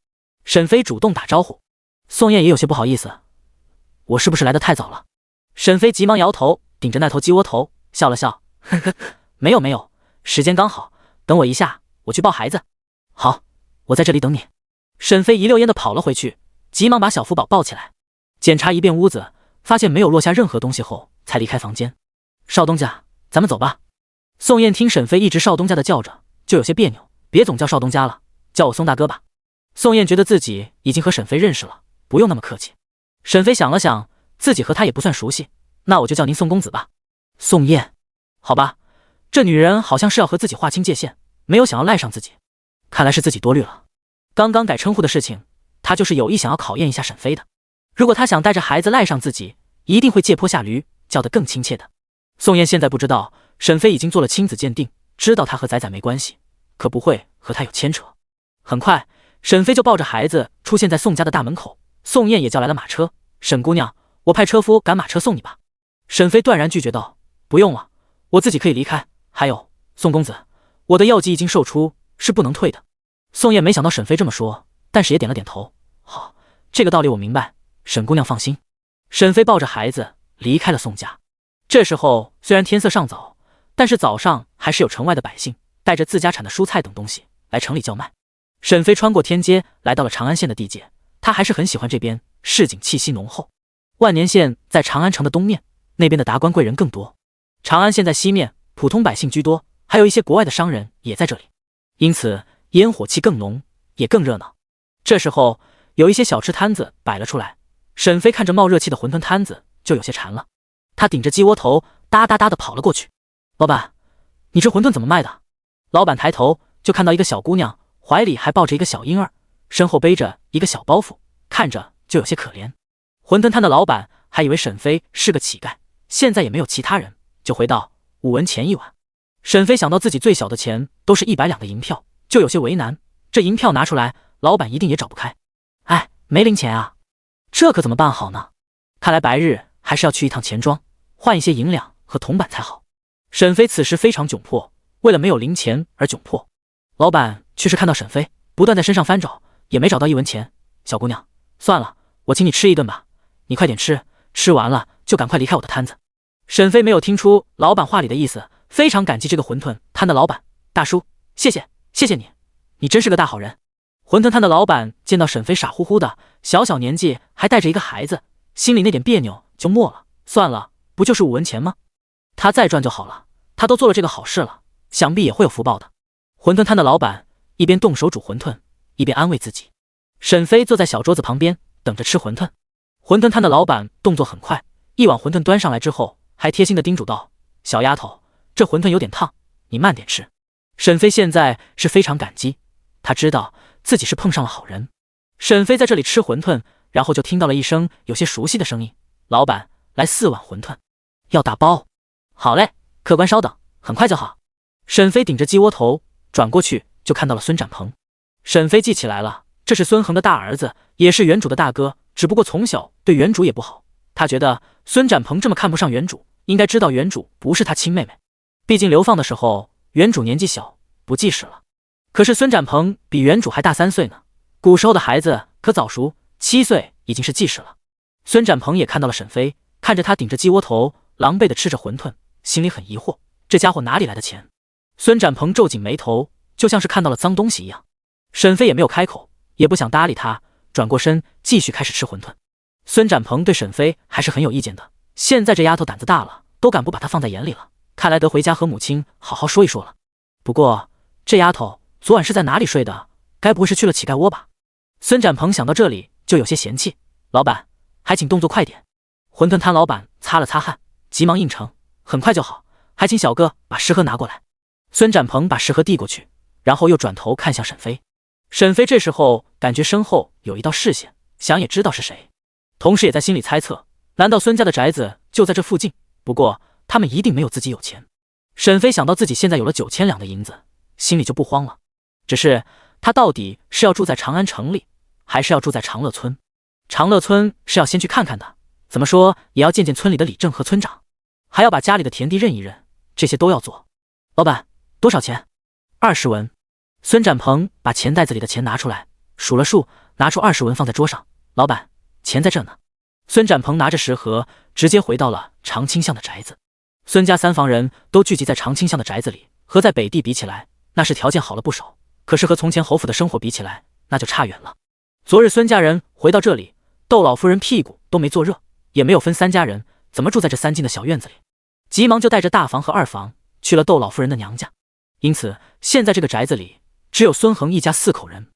沈飞主动打招呼。宋燕也有些不好意思，我是不是来得太早了？沈飞急忙摇头，顶着那头鸡窝头笑了笑，呵呵，没有，时间刚好，等我一下，我去抱孩子。好，我在这里等你。沈飞一溜烟的跑了回去，急忙把小福宝抱起来，检查一遍屋子，发现没有落下任何东西后，才离开房间。少东家，咱们走吧。宋燕听沈飞一直少东家的叫着，就有些别扭，别总叫少东家了，叫我宋大哥吧。宋燕觉得自己已经和沈飞认识了，不用那么客气。沈飞想了想，自己和他也不算熟悉，那我就叫您宋公子吧。宋燕，好吧，这女人好像是要和自己划清界限，没有想要赖上自己，看来是自己多虑了。刚刚改称呼的事情，他就是有意想要考验一下沈飞的。如果他想带着孩子赖上自己，一定会借坡下驴，叫得更亲切的。宋燕现在不知道沈飞已经做了亲子鉴定，知道他和仔仔没关系，可不会和他有牵扯。很快，沈飞就抱着孩子出现在宋家的大门口，宋燕也叫来了马车。沈姑娘，我派车夫赶马车送你吧。沈飞断然拒绝道，不用了，我自己可以离开。还有，宋公子，我的药剂已经售出，是不能退的。宋燕没想到沈飞这么说，但是也点了点头，好，这个道理我明白，沈姑娘放心。沈飞抱着孩子离开了宋家。这时候虽然天色尚早，但是早上还是有城外的百姓带着自家产的蔬菜等东西来城里叫卖。沈飞穿过天街，来到了长安县的地界，他还是很喜欢这边，市井气息浓厚。万年县在长安城的东面，那边的达官贵人更多。长安县在西面，普通百姓居多，还有一些国外的商人也在这里，因此烟火气更浓，也更热闹。这时候有一些小吃摊子摆了出来，沈飞看着冒热气的馄饨摊子就有些馋了，他顶着鸡窝头哒哒哒的跑了过去。老板，你这馄饨怎么卖的？老板抬头就看到一个小姑娘，怀里还抱着一个小婴儿，身后背着一个小包袱，看着就有些可怜。馄饨摊的老板还以为沈飞是个乞丐，现在也没有其他人，就回道5文钱一碗。沈飞想到自己最小的钱都是100两的银票，就有些为难，这银票拿出来，老板一定也找不开。哎，没零钱啊，这可怎么办好呢？看来白日还是要去一趟钱庄，换一些银两和铜板才好。沈飞此时非常窘迫，为了没有零钱而窘迫。老板却是看到沈飞不断在身上翻找，也没找到1文钱。小姑娘，算了，我请你吃一顿吧，你快点吃，吃完了就赶快离开我的摊子。沈飞没有听出老板话里的意思，非常感激这个馄饨摊的老板。大叔，谢谢你，你真是个大好人。馄饨摊的老板见到沈飞傻乎乎的，小小年纪还带着一个孩子，心里那点别扭就没了，算了，不就是5文钱吗？他再赚就好了，他都做了这个好事了，想必也会有福报的。馄饨摊的老板一边动手煮馄饨，一边安慰自己。沈飞坐在小桌子旁边等着吃馄饨。馄饨摊的老板动作很快，一碗馄饨端上来之后，还贴心的叮嘱道：“小丫头，这馄饨有点烫，你慢点吃。”沈飞现在是非常感激，他知道自己是碰上了好人。沈飞在这里吃馄饨，然后就听到了一声有些熟悉的声音：“老板，来4碗馄饨，要打包。”“好嘞，客官稍等，很快就好。”沈飞顶着鸡窝头转过去，就看到了孙展鹏。沈飞记起来了，这是孙恒的大儿子，也是原主的大哥，只不过从小对原主也不好。他觉得孙展鹏这么看不上原主，应该知道原主不是他亲妹妹，毕竟流放的时候原主年纪小，不记事了。可是孙展鹏比原主还大3岁呢，古时候的孩子可早熟，7岁已经是记事了。孙展鹏也看到了沈飞，看着他顶着鸡窝头狼狈地吃着馄饨，心里很疑惑，这家伙哪里来的钱？孙展鹏皱紧眉头，就像是看到了脏东西一样。沈飞也没有开口，也不想搭理他，转过身继续开始吃馄饨。孙展鹏对沈飞还是很有意见的，现在这丫头胆子大了，都敢不把她放在眼里了，看来得回家和母亲好好说一说了。不过这丫头昨晚是在哪里睡的？该不会是去了乞丐窝吧？孙展鹏想到这里就有些嫌弃。老板，还请动作快点。馄饨摊老板擦了擦汗，急忙应承，很快就好，还请小哥把食盒拿过来。孙展鹏把食盒递过去，然后又转头看向沈飞。沈飞这时候感觉身后有一道视线，想也知道是谁，同时也在心里猜测，难道孙家的宅子就在这附近？不过他们一定没有自己有钱。沈飞想到自己现在有了9000两的银子，心里就不慌了。只是他到底是要住在长安城里，还是要住在长乐村？长乐村是要先去看看的，怎么说也要见见村里的李正和村长，还要把家里的田地认一认，这些都要做。老板，多少钱？20文。孙展鹏把钱袋子里的钱拿出来，数了数，拿出20文放在桌上。老板，钱在这呢。孙展鹏拿着食盒，直接回到了长青巷的宅子。孙家3房人都聚集在长青巷的宅子里，和在北地比起来，那是条件好了不少，可是和从前侯府的生活比起来，那就差远了。昨日孙家人回到这里，窦老夫人屁股都没坐热，也没有分3家人，怎么住在这3进的小院子里？急忙就带着大房和2房去了窦老夫人的娘家。因此现在这个宅子里只有孙恒一家4口人。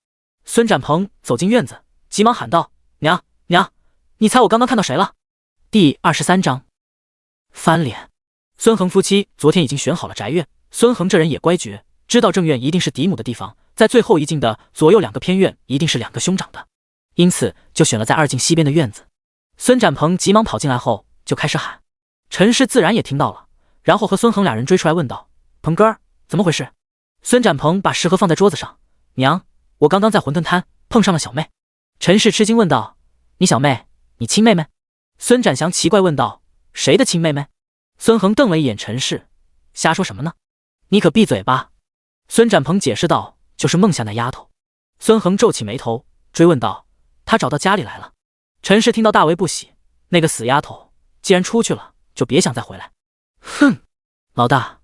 孙展鹏走进院子，急忙喊道：“娘，你猜我刚刚看到谁了？”第23章翻脸。孙恒夫妻昨天已经选好了宅院，孙恒这人也乖觉，知道正院一定是嫡母的地方，在最后一进的左右2个偏院一定是2个兄长的，因此就选了在2进西边的院子。孙展鹏急忙跑进来后就开始喊，陈氏自然也听到了，然后和孙恒2人追出来问道：“鹏哥儿，怎么回事？”孙展鹏把食盒放在桌子上：“娘，我刚刚在馄饨摊碰上了小妹。”陈氏吃惊问道：“你小妹？你亲妹妹？”孙展祥奇怪问道：“谁的亲妹妹？”孙恒瞪了一眼陈氏：“瞎说什么呢？你可闭嘴吧！”孙展鹏解释道：“就是梦下那丫头。”孙恒皱起眉头追问道：“她找到家里来了？”陈氏听到大为不喜：“那个死丫头，既然出去了，就别想再回来。”哼，老大，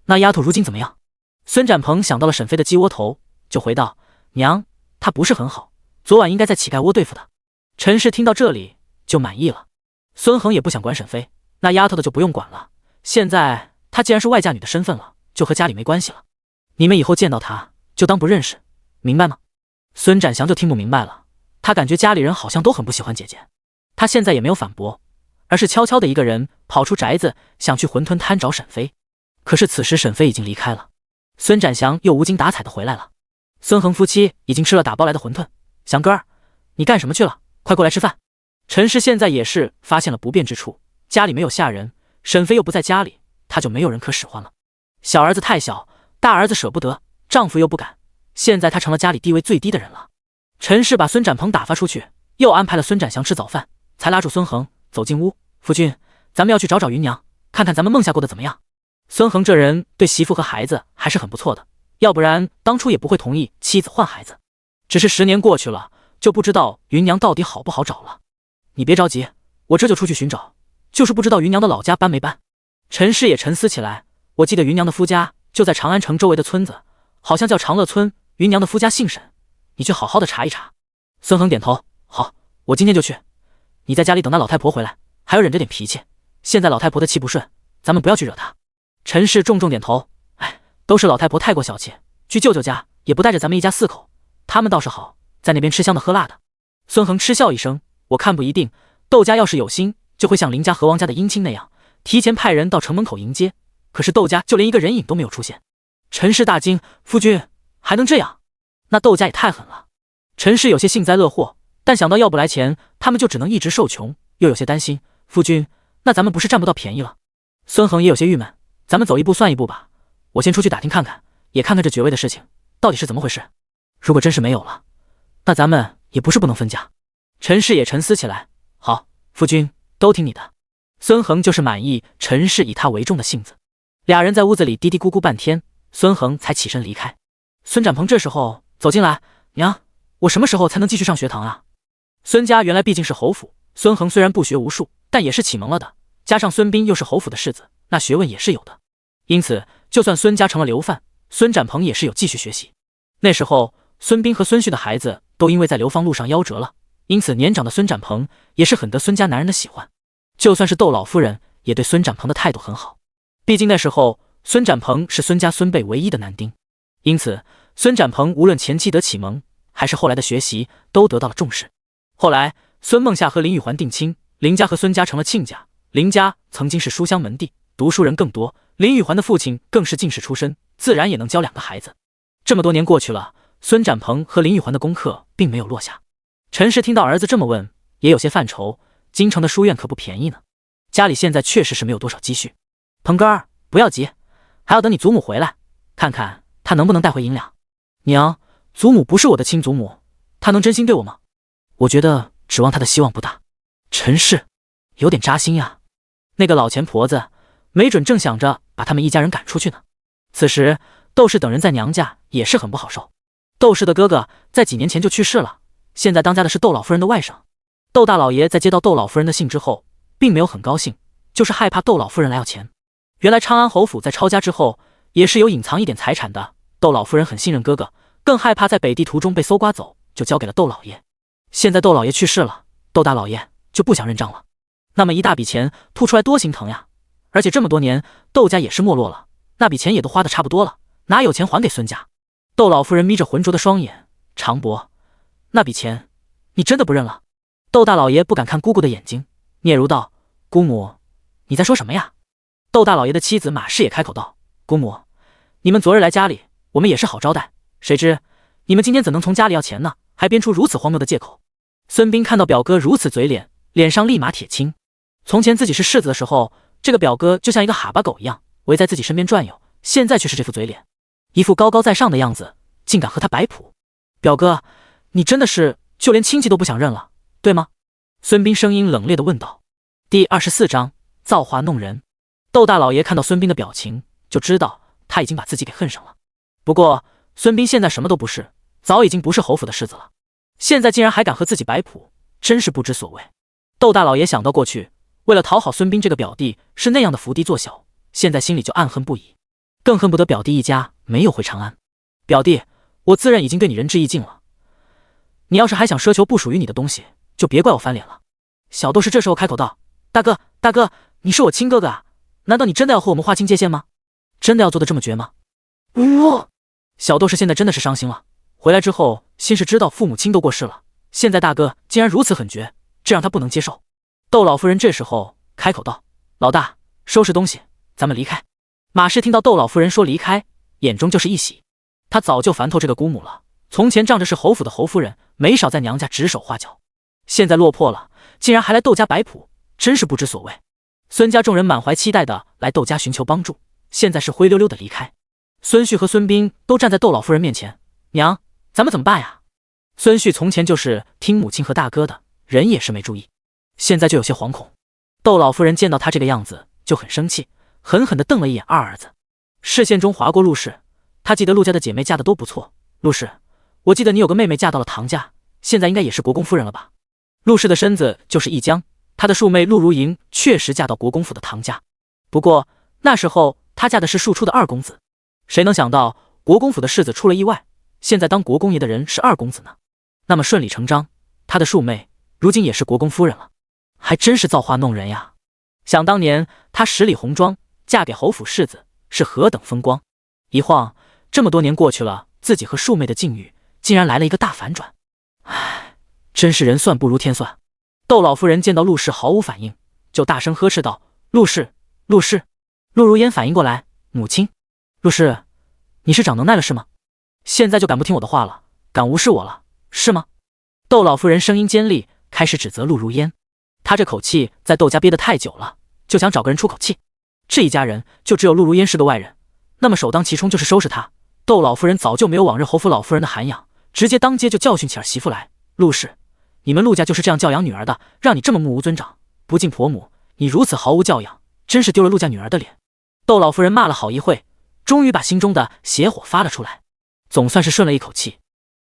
那丫头如今怎么样？孙展鹏想到了沈飞的鸡窝头，就回道：“娘，她不是很好，昨晚应该在乞丐窝对付她。”陈氏听到这里就满意了。孙恒也不想管沈飞，那丫头的就不用管了，现在她既然是外嫁女的身份了，就和家里没关系了。你们以后见到她就当不认识，明白吗？孙展祥就听不明白了，他感觉家里人好像都很不喜欢姐姐。他现在也没有反驳，而是悄悄的一个人跑出宅子，想去馄饨摊找沈飞。可是此时沈飞已经离开了，孙展祥又无精打采的回来了。孙恒夫妻已经吃了打包来的馄饨。祥哥儿，你干什么去了？快过来吃饭。陈氏现在也是发现了不便之处，家里没有下人，沈飞又不在家里，他就没有人可使唤了。小儿子太小，大儿子舍不得，丈夫又不敢，现在他成了家里地位最低的人了。陈氏把孙展鹏打发出去，又安排了孙展祥吃早饭，才拉住孙恒走进屋：“夫君，咱们要去找找芸娘，看看咱们孟夏过得怎么样。”孙恒这人对媳妇和孩子还是很不错的，要不然当初也不会同意妻子换孩子。只是10年过去了，就不知道芸娘到底好不好找了。你别着急，我这就出去寻找，就是不知道芸娘的老家搬没搬。陈氏也沉思起来，我记得芸娘的夫家就在长安城周围的村子，好像叫长乐村，芸娘的夫家姓沈，你去好好的查一查。孙恒点头：“好，我今天就去。你在家里等那老太婆回来，还要忍着点脾气，现在老太婆的气不顺，咱们不要去惹她。”陈氏重重点头：“哎，都是老太婆太过小气，去舅舅家也不带着咱们一家4口，他们倒是好，在那边吃香的喝辣的。孙恒嗤笑一声，我看不一定，窦家要是有心，就会像林家和王家的姻亲那样，提前派人到城门口迎接。可是窦家就连一个人影都没有出现。陈氏大惊，夫君还能这样？那窦家也太狠了。陈氏有些幸灾乐祸，但想到要不来钱，他们就只能一直受穷，又有些担心。夫君，那咱们不是占不到便宜了？孙恒也有些郁闷，咱们走一步算一步吧。我先出去打听看看，也看看这爵位的事情到底是怎么回事。如果真是没有了，那咱们也不是不能分家。陈氏也沉思起来，好，夫君都听你的。孙恒就是满意陈氏以他为重的性子。俩人在屋子里嘀嘀咕咕半天，孙恒才起身离开。孙展鹏这时候走进来，娘，我什么时候才能继续上学堂啊？孙家原来毕竟是侯府，孙恒虽然不学无术，但也是启蒙了的，加上孙膑又是侯府的世子，那学问也是有的。因此就算孙家成了流犯，孙展鹏也是有继续学习。那时候孙膑和孙旭的孩子都因为在流放路上夭折了，因此年长的孙展鹏也是很得孙家男人的喜欢。就算是窦老夫人也对孙展鹏的态度很好，毕竟那时候孙展鹏是孙家孙辈唯一的男丁，因此孙展鹏无论前期得启蒙，还是后来的学习都得到了重视。后来孙梦夏和林玉环定亲，林家和孙家成了亲家。林家曾经是书香门第，读书人更多，林玉环的父亲更是进士出身，自然也能教2个孩子。这么多年过去了，孙展鹏和林玉环的功课并没有落下。陈氏听到儿子这么问，也有些犯愁，京城的书院可不便宜呢，家里现在确实是没有多少积蓄。鹏哥儿，不要急，还要等你祖母回来，看看她能不能带回银两。娘，祖母不是我的亲祖母，她能真心对我吗？我觉得指望她的希望不大。陈氏有点扎心呀，那个老钱婆子没准正想着把他们一家人赶出去呢。此时窦氏等人在娘家也是很不好受。窦氏的哥哥在几年前就去世了，现在当家的是窦老夫人的外甥。窦大老爷在接到窦老夫人的信之后，并没有很高兴，就是害怕窦老夫人来要钱。原来昌安侯府在抄家之后也是有隐藏一点财产的，窦老夫人很信任哥哥，更害怕在北地途中被搜刮走，就交给了窦老爷。现在窦老爷去世了，窦大老爷就不想认账了。那么一大笔钱吐出来多心疼呀！而且这么多年窦家也是没落了，那笔钱也都花得差不多了，哪有钱还给孙家？窦老夫人眯着浑浊的双眼，长伯，那笔钱你真的不认了？窦大老爷不敢看姑姑的眼睛，嗫嚅道：姑母，你在说什么呀？窦大老爷的妻子马氏也开口道：姑母，你们昨日来家里，我们也是好招待，谁知你们今天怎能从家里要钱呢？还编出如此荒谬的借口。孙膑看到表哥如此嘴脸，脸上立马铁青。从前自己是世子的时候，这个表哥就像一个哈巴狗一样围在自己身边转悠，现在却是这副嘴脸，一副高高在上的样子，竟敢和他摆谱。表哥，你真的是就连亲戚都不想认了，对吗？孙膑声音冷冽地问道。第24章造化弄人。窦大老爷看到孙膑的表情，就知道他已经把自己给恨上了。不过孙膑现在什么都不是，早已经不是侯府的世子了，现在竟然还敢和自己摆谱，真是不知所谓。窦大老爷想到过去为了讨好孙膑这个表弟是那样的伏低作小，现在心里就暗恨不已，更恨不得表弟一家没有回长安。表弟，我自认已经对你仁至义尽了，你要是还想奢求不属于你的东西，就别怪我翻脸了。小窦氏这时候开口道：大哥，大哥，你是我亲哥哥啊，难道你真的要和我们划清界限吗？真的要做得这么绝吗？小窦氏现在真的是伤心了，回来之后先是知道父母亲都过世了，现在大哥竟然如此狠绝，这让他不能接受。窦老夫人这时候开口道：老大，收拾东西，咱们离开。马氏听到窦老夫人说离开，眼中就是一喜。他早就烦透这个姑母了，从前仗着是侯府的侯夫人，没少在娘家指手画脚，现在落魄了，竟然还来窦家摆谱，真是不知所谓。孙家众人满怀期待的来窦家寻求帮助，现在是灰溜溜的离开。孙旭和孙膑都站在窦老夫人面前，娘，咱们怎么办呀？孙旭从前就是听母亲和大哥的，人也是没注意，现在就有些惶恐。窦老夫人见到他这个样子就很生气，狠狠地瞪了一眼二儿子，视线中划过陆氏，他记得陆家的姐妹嫁的都不错。陆氏，我记得你有个妹妹嫁到了唐家，现在应该也是国公夫人了吧？陆氏的身子就是一僵，她的庶妹陆如莹确实嫁到国公府的唐家，不过那时候她嫁的是庶出的二公子，谁能想到国公府的世子出了意外，现在当国公爷的人是二公子呢？那么顺理成章，她的庶妹如今也是国公夫人了，还真是造化弄人呀。想当年她十里红妆嫁给侯府世子是何等风光，一晃，这么多年过去了，自己和庶妹的境遇竟然来了一个大反转。唉，真是人算不如天算。窦老夫人见到陆氏毫无反应，就大声呵斥道：“陆氏，陆氏！”陆如烟反应过来，母亲，陆氏，你是长能耐了是吗？现在就敢不听我的话了，敢无视我了，是吗？窦老夫人声音尖利，开始指责陆如烟。她这口气在窦家憋得太久了，就想找个人出口气。这一家人就只有陆如烟是个外人，那么首当其冲就是收拾她。窦老夫人早就没有往日侯府老夫人的涵养，直接当街就教训起儿媳妇来。陆氏，你们陆家就是这样教养女儿的，让你这么目无尊长，不敬婆母，你如此毫无教养，真是丢了陆家女儿的脸。窦老夫人骂了好一会，终于把心中的邪火发了出来，总算是顺了一口气。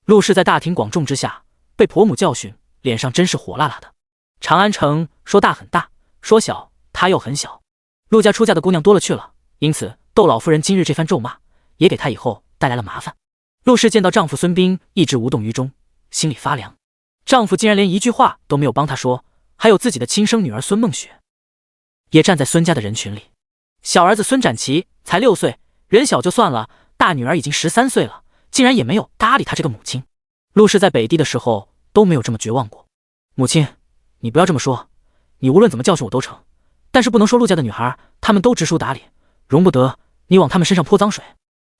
陆氏在大庭广众之下被婆母教训，脸上真是火辣辣的。长安城说大很大，说小他又很小，陆家出嫁的姑娘多了去了，因此窦老夫人今日这番咒骂，也给她以后带来了麻烦。陆氏见到丈夫孙彬一直无动于衷，心里发凉。丈夫竟然连一句话都没有帮她说，还有自己的亲生女儿孙梦雪，也站在孙家的人群里。小儿子孙展琪才6岁，人小就算了，大女儿已经13岁了，竟然也没有搭理她这个母亲。陆氏在北地的时候都没有这么绝望过。母亲，你不要这么说，你无论怎么教训我都成，但是不能说陆家的女孩她们都知书达理，容不得你往她们身上泼脏水。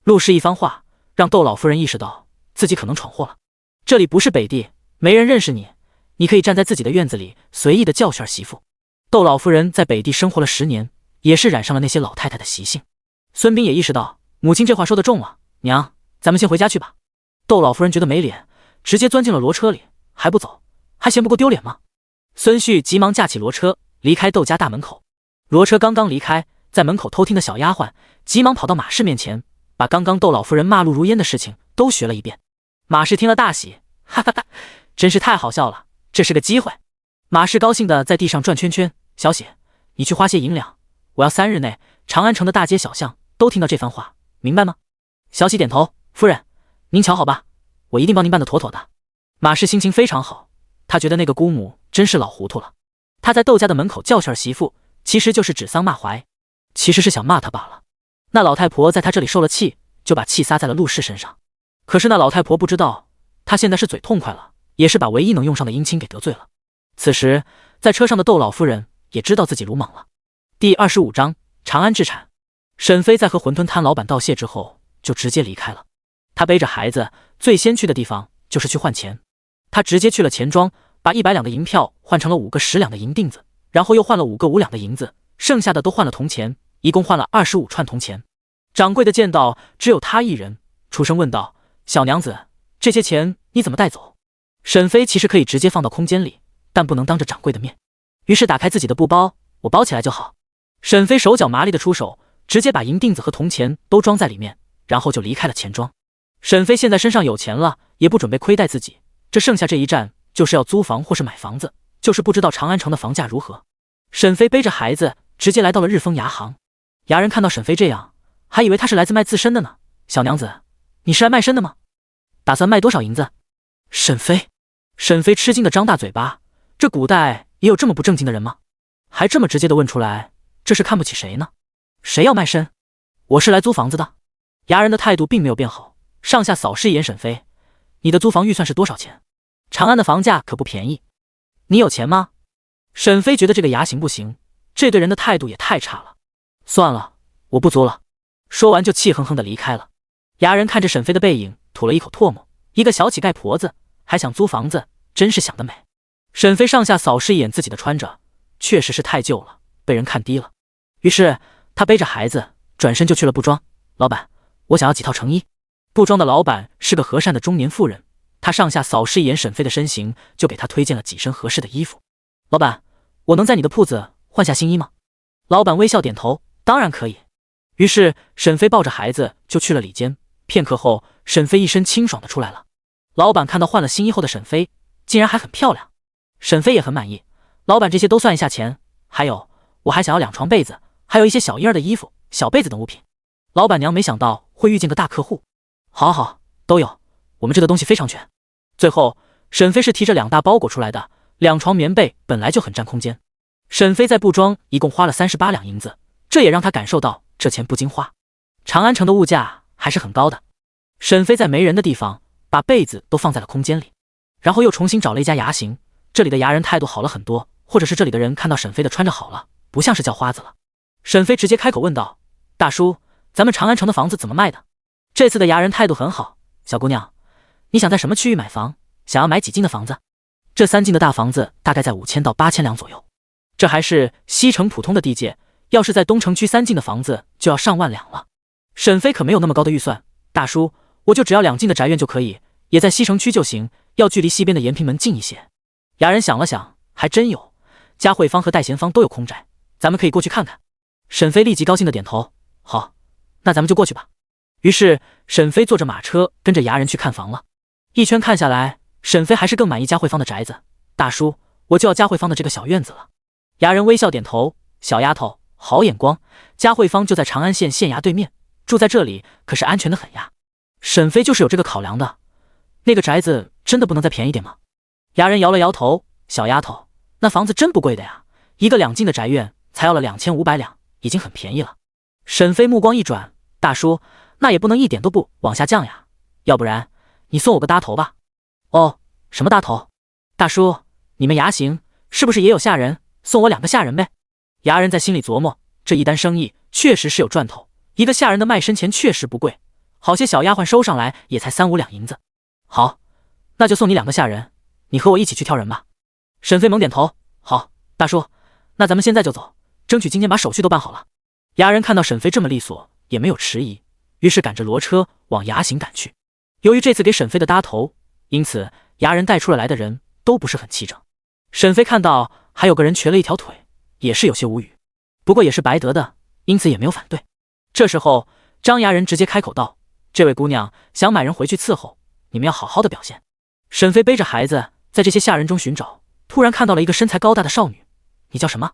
陆氏一番话让窦老夫人意识到自己可能闯祸了。这里不是北地，没人认识你，你可以站在自己的院子里随意的教训儿媳妇。窦老夫人在北地生活了10年，也是染上了那些老太太的习性。孙彬也意识到母亲这话说得重了，娘，咱们先回家去吧。窦老夫人觉得没脸，直接钻进了骡车里，还不走，还嫌不够丢脸吗？孙旭急忙架起骡车离开窦家大门口。骡车刚刚离开，在门口偷听的小丫鬟急忙跑到马氏面前，把刚刚窦老夫人骂陆如烟的事情都学了一遍。马氏听了大喜，哈哈哈，真是太好笑了，这是个机会。马氏高兴地在地上转圈圈，小喜，你去花些银两，我要3日内长安城的大街小巷都听到这番话，明白吗？小喜点头，夫人，您瞧好吧，我一定帮您办得妥妥的。马氏心情非常好，他觉得那个姑母真是老糊涂了。他在窦家的门口教训儿媳妇，其实就是指桑骂槐，其实是想骂他罢了。那老太婆在他这里受了气，就把气撒在了陆氏身上。可是那老太婆不知道，她现在是嘴痛快了，也是把唯一能用上的姻亲给得罪了。此时在车上的窦老夫人也知道自己鲁莽了。第25章长安置产。沈飞在和馄饨摊老板道谢之后就直接离开了。他背着孩子最先去的地方就是去换钱。他直接去了钱庄，把100两的银票换成了5个10两的银锭子，然后又换了5个5两的银子，剩下的都换了铜钱，一共换了25串铜钱。掌柜的见到只有他一人，出声问道：“小娘子，这些钱你怎么带走？”沈飞其实可以直接放到空间里，但不能当着掌柜的面，于是打开自己的布包，我包起来就好。沈飞手脚麻利的出手，直接把银锭子和铜钱都装在里面，然后就离开了钱庄。沈飞现在身上有钱了，也不准备亏待自己，这剩下这一站就是要租房或是买房子，就是不知道长安城的房价如何。沈飞背着孩子直接来到了日丰牙行。牙人看到沈飞这样，还以为他是来自卖自身的呢。小娘子，你是来卖身的吗？打算卖多少银子？沈飞吃惊的张大嘴巴，这古代也有这么不正经的人吗？还这么直接的问出来，这是看不起谁呢？谁要卖身？我是来租房子的。牙人的态度并没有变好，上下扫视一眼沈飞，你的租房预算是多少钱？长安的房价可不便宜，你有钱吗？沈飞觉得这个牙行不行，这对人的态度也太差了。算了，我不租了。说完就气哼哼的离开了。牙人看着沈飞的背影，吐了一口唾沫，一个小乞丐婆子还想租房子，真是想得美。沈飞上下扫视一眼自己的穿着，确实是太旧了，被人看低了。于是他背着孩子转身就去了布庄。老板，我想要几套成衣。布庄的老板是个和善的中年妇人，他上下扫视一眼沈飞的身形，就给他推荐了几身合适的衣服。老板，我能在你的铺子换下新衣吗？老板微笑点头，当然可以。于是沈飞抱着孩子就去了里间。片刻后，沈飞一身清爽的出来了。老板看到换了新衣后的沈飞，竟然还很漂亮，沈飞也很满意。老板，这些都算一下钱，还有我还想要2床被子，还有一些小婴儿的衣服、小被子等物品。老板娘没想到会遇见个大客户。好好，都有，我们这的东西非常全。最后沈飞是提着2大包裹出来的，2床棉被本来就很占空间。沈飞在布庄一共花了38两银子，这也让他感受到这钱不经花。长安城的物价还是很高的。沈飞在没人的地方把被子都放在了空间里，然后又重新找了一家牙行，这里的牙人态度好了很多，或者是这里的人看到沈飞的穿着好了，不像是叫花子了。沈飞直接开口问道：大叔，咱们长安城的房子怎么卖的？这次的牙人态度很好，小姑娘，你想在什么区域买房？想要买几进的房子？这3进的大房子大概在5000到8000两左右，这还是西城普通的地界，要是在东城区3进的房子就要上万两了。沈飞可没有那么高的预算，大叔，我就只要2进的宅院就可以，也在西城区就行，要距离西边的延平门近一些。牙人想了想，还真有，嘉惠坊和代贤坊都有空宅，咱们可以过去看看。沈飞立即高兴的点头，好，那咱们就过去吧。于是沈飞坐着马车跟着牙人去看房了。一圈看下来，沈飞还是更满意嘉惠坊的宅子，大叔，我就要嘉惠坊的这个小院子了。牙人微笑点头，小丫头，好眼光，嘉惠坊就在长安县县衙对面，住在这里可是安全的很呀。沈飞就是有这个考量的，那个宅子真的不能再便宜点吗？牙人摇了摇头，小丫头，那房子真不贵的呀，一个2进的宅院才要了2500两，已经很便宜了。沈飞目光一转，大叔，那也不能一点都不往下降呀，要不然你送我个搭头吧。哦，什么搭头？大叔，你们牙行是不是也有下人？送我2个下人呗。牙人在心里琢磨，这一单生意确实是有赚头，一个下人的卖身钱确实不贵，好些小丫鬟收上来也才3-5两银子。好，那就送你2个下人，你和我一起去挑人吧。沈飞猛点头，好，大叔，那咱们现在就走，争取今天把手续都办好了。牙人看到沈飞这么利索，也没有迟疑，于是赶着骡车往衙行赶去。由于这次给沈飞的搭头，因此衙人带出来的人都不是很齐整。沈飞看到还有个人瘸了一条腿，也是有些无语，不过也是白得的，因此也没有反对。这时候张衙人直接开口道：这位姑娘想买人回去伺候，你们要好好的表现。沈飞背着孩子在这些下人中寻找，突然看到了一个身材高大的少女。你叫什么？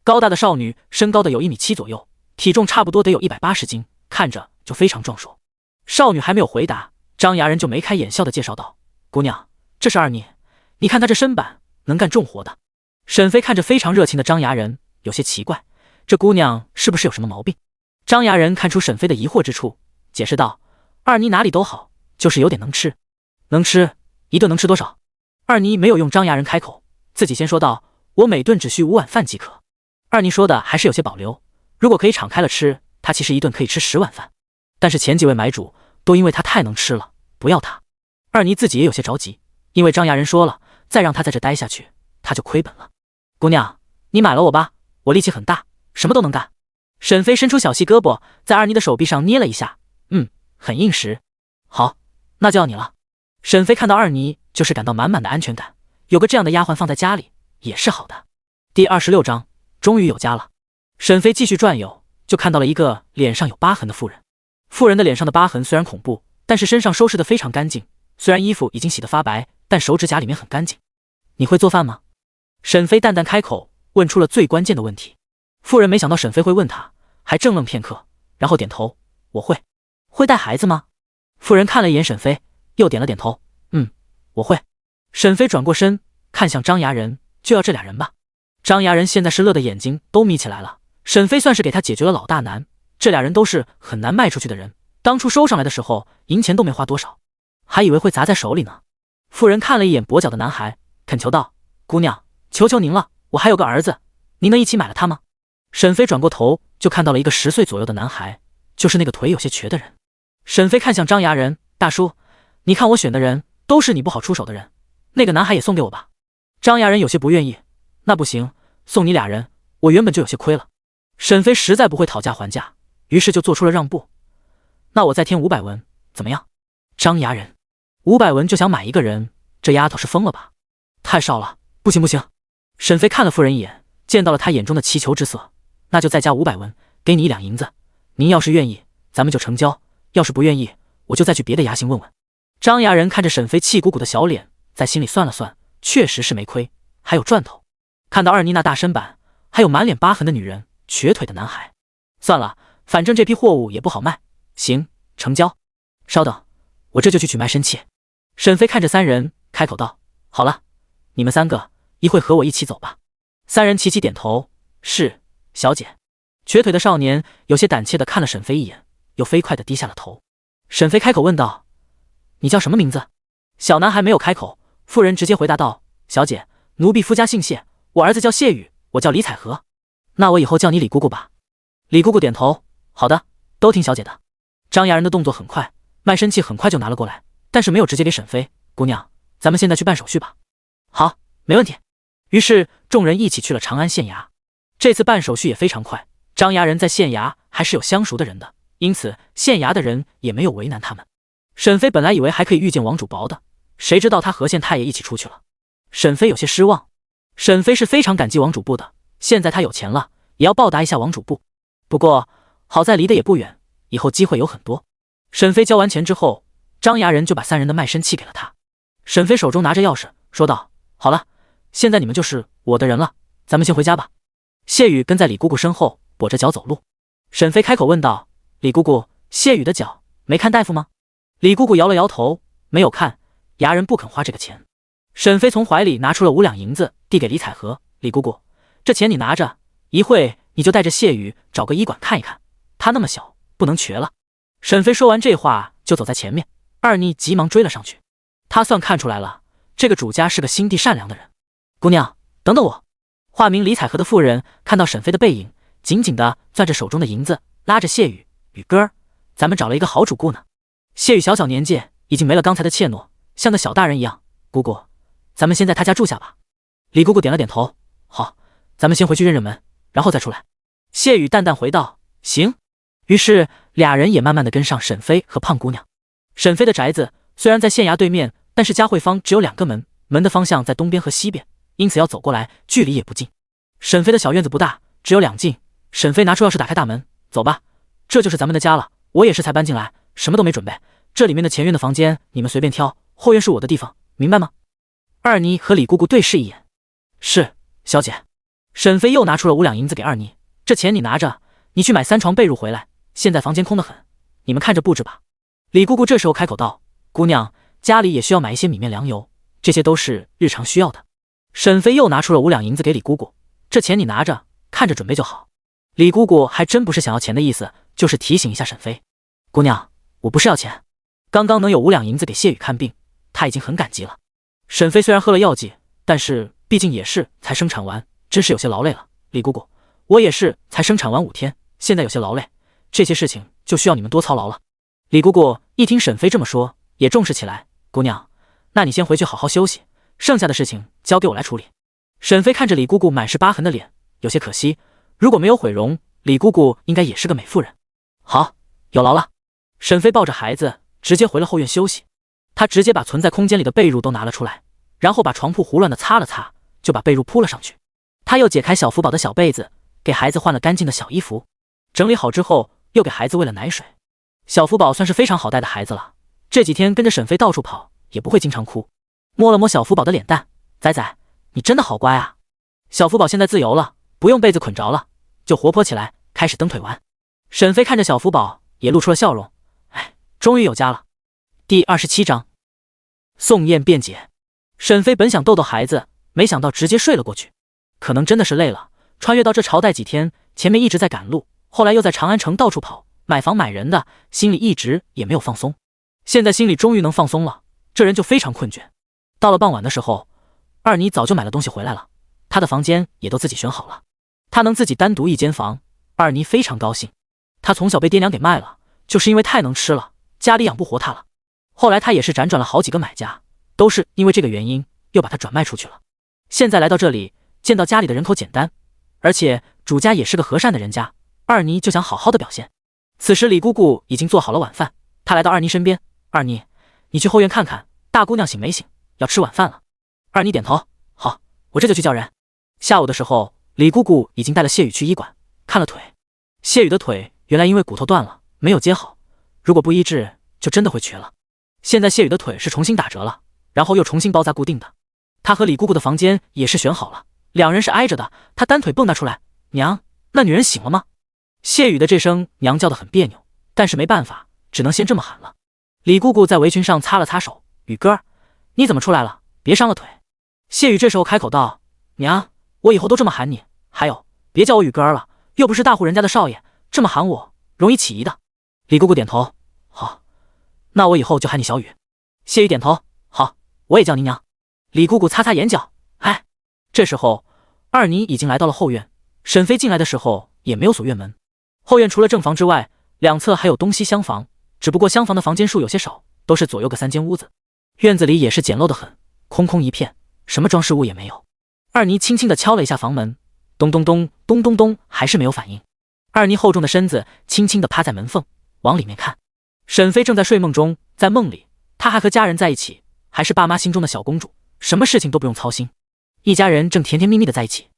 高大的少女身高的有1.7米左右，体重差不多得有180斤，看着就非常壮硕。少女还没有回答，张衙人就眉开眼笑的介绍道：姑娘，这是二妮，你看她这身板能干重活的。沈飞看着非常热情的张衙人，有些奇怪，这姑娘是不是有什么毛病？张衙人看出沈飞的疑惑之处，解释道：二妮哪里都好，就是有点能吃。能吃？一顿能吃多少？二妮没有用张衙人开口，自己先说道：我每顿只需5碗饭即可。二妮说的还是有些保留，如果可以敞开了吃，她其实一顿可以吃10碗饭，但是前几位买主都因为她太能吃了不要她。二妮自己也有些着急，因为张衙人说了，再让她在这待下去，她就亏本了。姑娘，你买了我吧，我力气很大，什么都能干。沈飞伸出小细胳膊在二妮的手臂上捏了一下，很硬实。好，那就要你了。沈飞看到二妮就是感到满满的安全感，有个这样的丫鬟放在家里也是好的。第26章终于有家了。沈飞继续转悠，就看到了一个脸上有疤痕的妇人。妇人的脸上的疤痕虽然恐怖，但是身上收拾得非常干净，虽然衣服已经洗得发白，但手指甲里面很干净。你会做饭吗？沈飞淡淡开口，问出了最关键的问题。妇人没想到沈飞会问他，还怔愣片刻，然后点头，我会。会带孩子吗？妇人看了一眼沈飞，又点了点头，我会。沈飞转过身看向张衙人，就要这俩人吧。张衙人现在是乐得眼睛都眯起来了，沈飞算是给他解决了老大难，这俩人都是很难卖出去的人，当初收上来的时候银钱都没花多少，还以为会砸在手里呢。妇人看了一眼跛脚的男孩，恳求道：姑娘，求求您了，我还有个儿子，您能一起买了他吗？沈飞转过头就看到了一个10岁左右的男孩，就是那个腿有些瘸的人。沈飞看向张衙人，大叔，你看我选的人都是你不好出手的人，那个男孩也送给我吧。张衙人有些不愿意，那不行，送你俩人，我原本就有些亏了。沈飞实在不会讨价还价，于是就做出了让步。那我再添500文，怎么样？张衙人，500文就想买一个人，这丫头是疯了吧？太少了，不行不行。沈飞看了妇人一眼，见到了他眼中的祈求之色，那就再加500文，给你1两银子。您要是愿意，咱们就成交；要是不愿意，我就再去别的衙行问问。张衙人看着沈飞气鼓鼓的小脸，在心里算了算，确实是没亏，还有赚头。看到二妮那大身板，还有满脸疤痕的女人，瘸腿的男孩，算了，反正这批货物也不好卖，行，成交。稍等，我这就去取卖身契。沈飞看着3人，开口道：好了，你们3个一会和我一起走吧。3人齐齐点头，是，小姐。瘸腿的少年有些胆怯地看了沈飞一眼，又飞快地低下了头。沈飞开口问道：“你叫什么名字？”小男孩没有开口，妇人直接回答道：“小姐，奴婢夫家姓谢，我儿子叫谢宇，我叫李彩和。那我以后叫你李姑姑吧。”李姑姑点头：“好的，都听小姐的。”张牙人的动作很快，卖身契很快就拿了过来，但是没有直接给沈飞。姑娘，咱们现在去办手续吧。好，没问题。于是众人一起去了长安县衙。这次办手续也非常快，张牙人在县衙还是有相熟的人的，因此县衙的人也没有为难他们。沈飞本来以为还可以遇见王主薄的，谁知道他和县太爷一起出去了。沈飞有些失望。沈飞是非常感激王主簿的，现在他有钱了，也要报答一下王主簿。不过好在离得也不远，以后机会有很多。沈飞交完钱之后，张牙人就把3人的卖身契给了他。沈飞手中拿着钥匙，说道：“好了，现在你们就是我的人了，咱们先回家吧。”谢宇跟在李姑姑身后，跛着脚走路。沈飞开口问道：“李姑姑，谢宇的脚没看大夫吗？”李姑姑摇了摇头，没有看，衙人不肯花这个钱。沈飞从怀里拿出了5两银子，递给李彩和：“李姑姑，这钱你拿着，一会你就带着谢宇找个医馆看一看，他那么小，不能瘸了。”沈飞说完这话就走在前面，二妮急忙追了上去。他算看出来了，这个主家是个心地善良的人。姑娘，等等我。化名李彩和的妇人看到沈飞的背影，紧紧地攥着手中的银子，拉着谢宇：“宇哥儿，咱们找了一个好主顾呢。”谢宇小小年纪，已经没了刚才的怯懦，像个小大人一样。姑姑，咱们先在他家住下吧。李姑姑点了点头：“好，咱们先回去认认门，然后再出来。”谢宇淡淡回道：“行。”于是俩人也慢慢地跟上沈飞和胖姑娘。沈飞的宅子虽然在县衙对面，但是嘉惠坊只有2个门，门的方向在东边和西边，因此要走过来距离也不近。沈飞的小院子不大，只有2进。沈飞拿出钥匙打开大门：“走吧，这就是咱们的家了。我也是才搬进来，什么都没准备，这里面的前院的房间你们随便挑，后院是我的地方，明白吗？”二妮和李姑姑对视一眼：“是，小姐。”沈飞又拿出了5两银子给二妮：“这钱你拿着，你去买3床被褥回来，现在房间空得很，你们看着布置吧。”李姑姑这时候开口道：“姑娘，家里也需要买一些米面粮油，这些都是日常需要的。”沈飞又拿出了5两银子给李姑姑：“这钱你拿着，看着准备就好。”李姑姑还真不是想要钱的意思，就是提醒一下沈飞：“姑娘，我不是要钱，刚刚能有5两银子给谢宇看病，他已经很感激了。”沈飞虽然喝了药剂，但是毕竟也是才生产完，真是有些劳累了。李姑姑，我也是才生产完5天，现在有些劳累，这些事情就需要你们多操劳了。李姑姑一听沈飞这么说，也重视起来：“姑娘，那你先回去好好休息，剩下的事情交给我来处理。”沈飞看着李姑姑满是疤痕的脸，有些可惜，如果没有毁容，李姑姑应该也是个美妇人。好，有劳了。沈飞抱着孩子直接回了后院休息。他直接把存在空间里的被褥都拿了出来，然后把床铺胡乱的擦了擦，就把被褥铺了上去。他又解开小福宝的小被子，给孩子换了干净的小衣服。整理好之后，又给孩子喂了奶水。小福宝算是非常好带的孩子了，这几天跟着沈飞到处跑，也不会经常哭。摸了摸小福宝的脸蛋：“仔仔，你真的好乖啊。”小福宝现在自由了，不用被子捆着了，就活泼起来，开始蹬腿玩。沈飞看着小福宝，也露出了笑容：“哎，终于有家了。”第27章，送宴辩解。沈飞本想逗逗孩子，没想到直接睡了过去。可能真的是累了，穿越到这朝代几天，前面一直在赶路，后来又在长安城到处跑，买房买人的，心里一直也没有放松。现在心里终于能放松了，这人就非常困倦。到了傍晚的时候，二妮早就买了东西回来了，她的房间也都自己选好了，她能自己单独一间房，二妮非常高兴。她从小被爹娘给卖了，就是因为太能吃了，家里养不活她了。后来她也是辗转了好几个买家，都是因为这个原因又把她转卖出去了。现在来到这里，见到家里的人口简单，而且主家也是个和善的人家，二妮就想好好的表现。此时李姑姑已经做好了晚饭，她来到二妮身边：“二妮，你去后院看看大姑娘醒没醒，要吃晚饭了。”二妮点头：“好，我这就去叫人。”下午的时候，李姑姑已经带了谢宇去医馆看了腿。谢宇的腿原来因为骨头断了，没有接好，如果不医治，就真的会瘸了。现在谢宇的腿是重新打折了，然后又重新包扎固定的。他和李姑姑的房间也是选好了，两人是挨着的。他单腿蹦跶出来：“娘，那女人醒了吗？”谢宇的这声娘叫得很别扭，但是没办法，只能先这么喊了。李姑姑在围裙上擦了擦手：“宇哥，你怎么出来了？别伤了腿。”谢宇这时候开口道：“娘，我以后都这么喊你，还有别叫我宇哥了，又不是大户人家的少爷，这么喊我容易起疑的。”李姑姑点头：“好，那我以后就喊你小雨。谢雨点头，好，我也叫你娘。李姑姑擦擦眼角，哎。这时候，二妮已经来到了后院。沈飞进来的时候也没有锁院门。后院除了正房之外，两侧还有东西厢房，只不过厢房的房间数有些少，都是左右各3间屋子。院子里也是简陋的很，空空一片，什么装饰物也没有。二妮轻轻地敲了一下房门，咚咚咚咚咚咚，还是没有反应。二妮厚重的身子轻轻地趴在门缝，往里面看。沈飞正在睡梦中，在梦里，他还和家人在一起，还是爸妈心中的小公主，什么事情都不用操心。一家人正甜甜蜜蜜的在一起。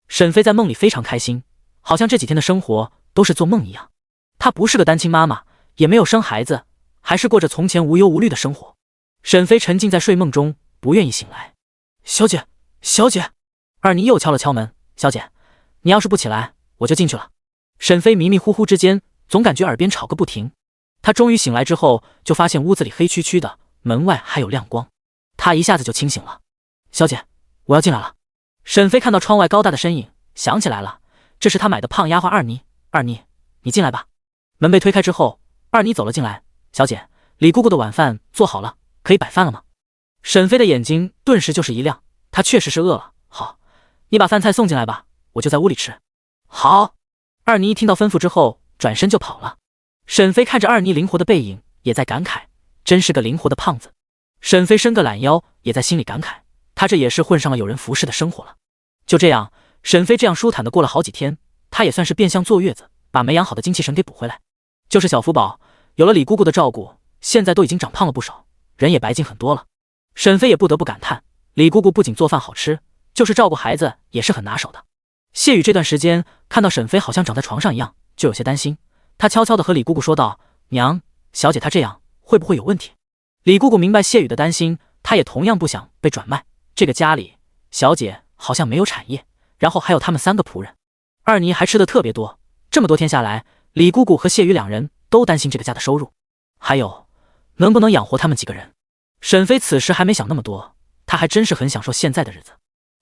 沈飞在梦里非常开心，好像这几天的生活都是做梦一样。她不是个单亲妈妈，也没有生孩子，还是过着从前无忧无虑的生活。沈飞沉浸在睡梦中，不愿意醒来。小姐，小姐。二妮又敲了敲门，小姐，你要是不起来，我就进去了。沈飞迷迷糊糊之间，总感觉耳边吵个不停。他终于醒来之后，就发现屋子里黑黢黢的，门外还有亮光。他一下子就清醒了。小姐，我要进来了。沈飞看到窗外高大的身影，想起来了，这是他买的胖丫鬟二妮。二妮，你进来吧。门被推开之后，二妮走了进来。小姐，李姑姑的晚饭做好了，可以摆饭了吗？沈飞的眼睛顿时就是一亮，他确实是饿了。好，你把饭菜送进来吧，我就在屋里吃。好。二妮听到吩咐之后，转身就跑了。沈飞看着二妮灵活的背影，也在感慨，真是个灵活的胖子。沈飞伸个懒腰，也在心里感慨，他这也是混上了有人服侍的生活了。就这样，沈飞这样舒坦的过了好几天，他也算是变相坐月子，把没养好的精气神给补回来。就是小福宝，有了李姑姑的照顾，现在都已经长胖了不少，人也白净很多了。沈飞也不得不感叹，李姑姑不仅做饭好吃，就是照顾孩子也是很拿手的。谢雨这段时间看到沈飞好像长在床上一样，就有些担心。他悄悄地和李姑姑说道：“娘，小姐她这样会不会有问题？”李姑姑明白谢雨的担心，她也同样不想被转卖。这个家里，小姐好像没有产业，然后还有他们3个仆人。二妮还吃的特别多，这么多天下来，李姑姑和谢雨2人都担心这个家的收入，还有能不能养活他们几个人。沈飞此时还没想那么多，他还真是很享受现在的日子。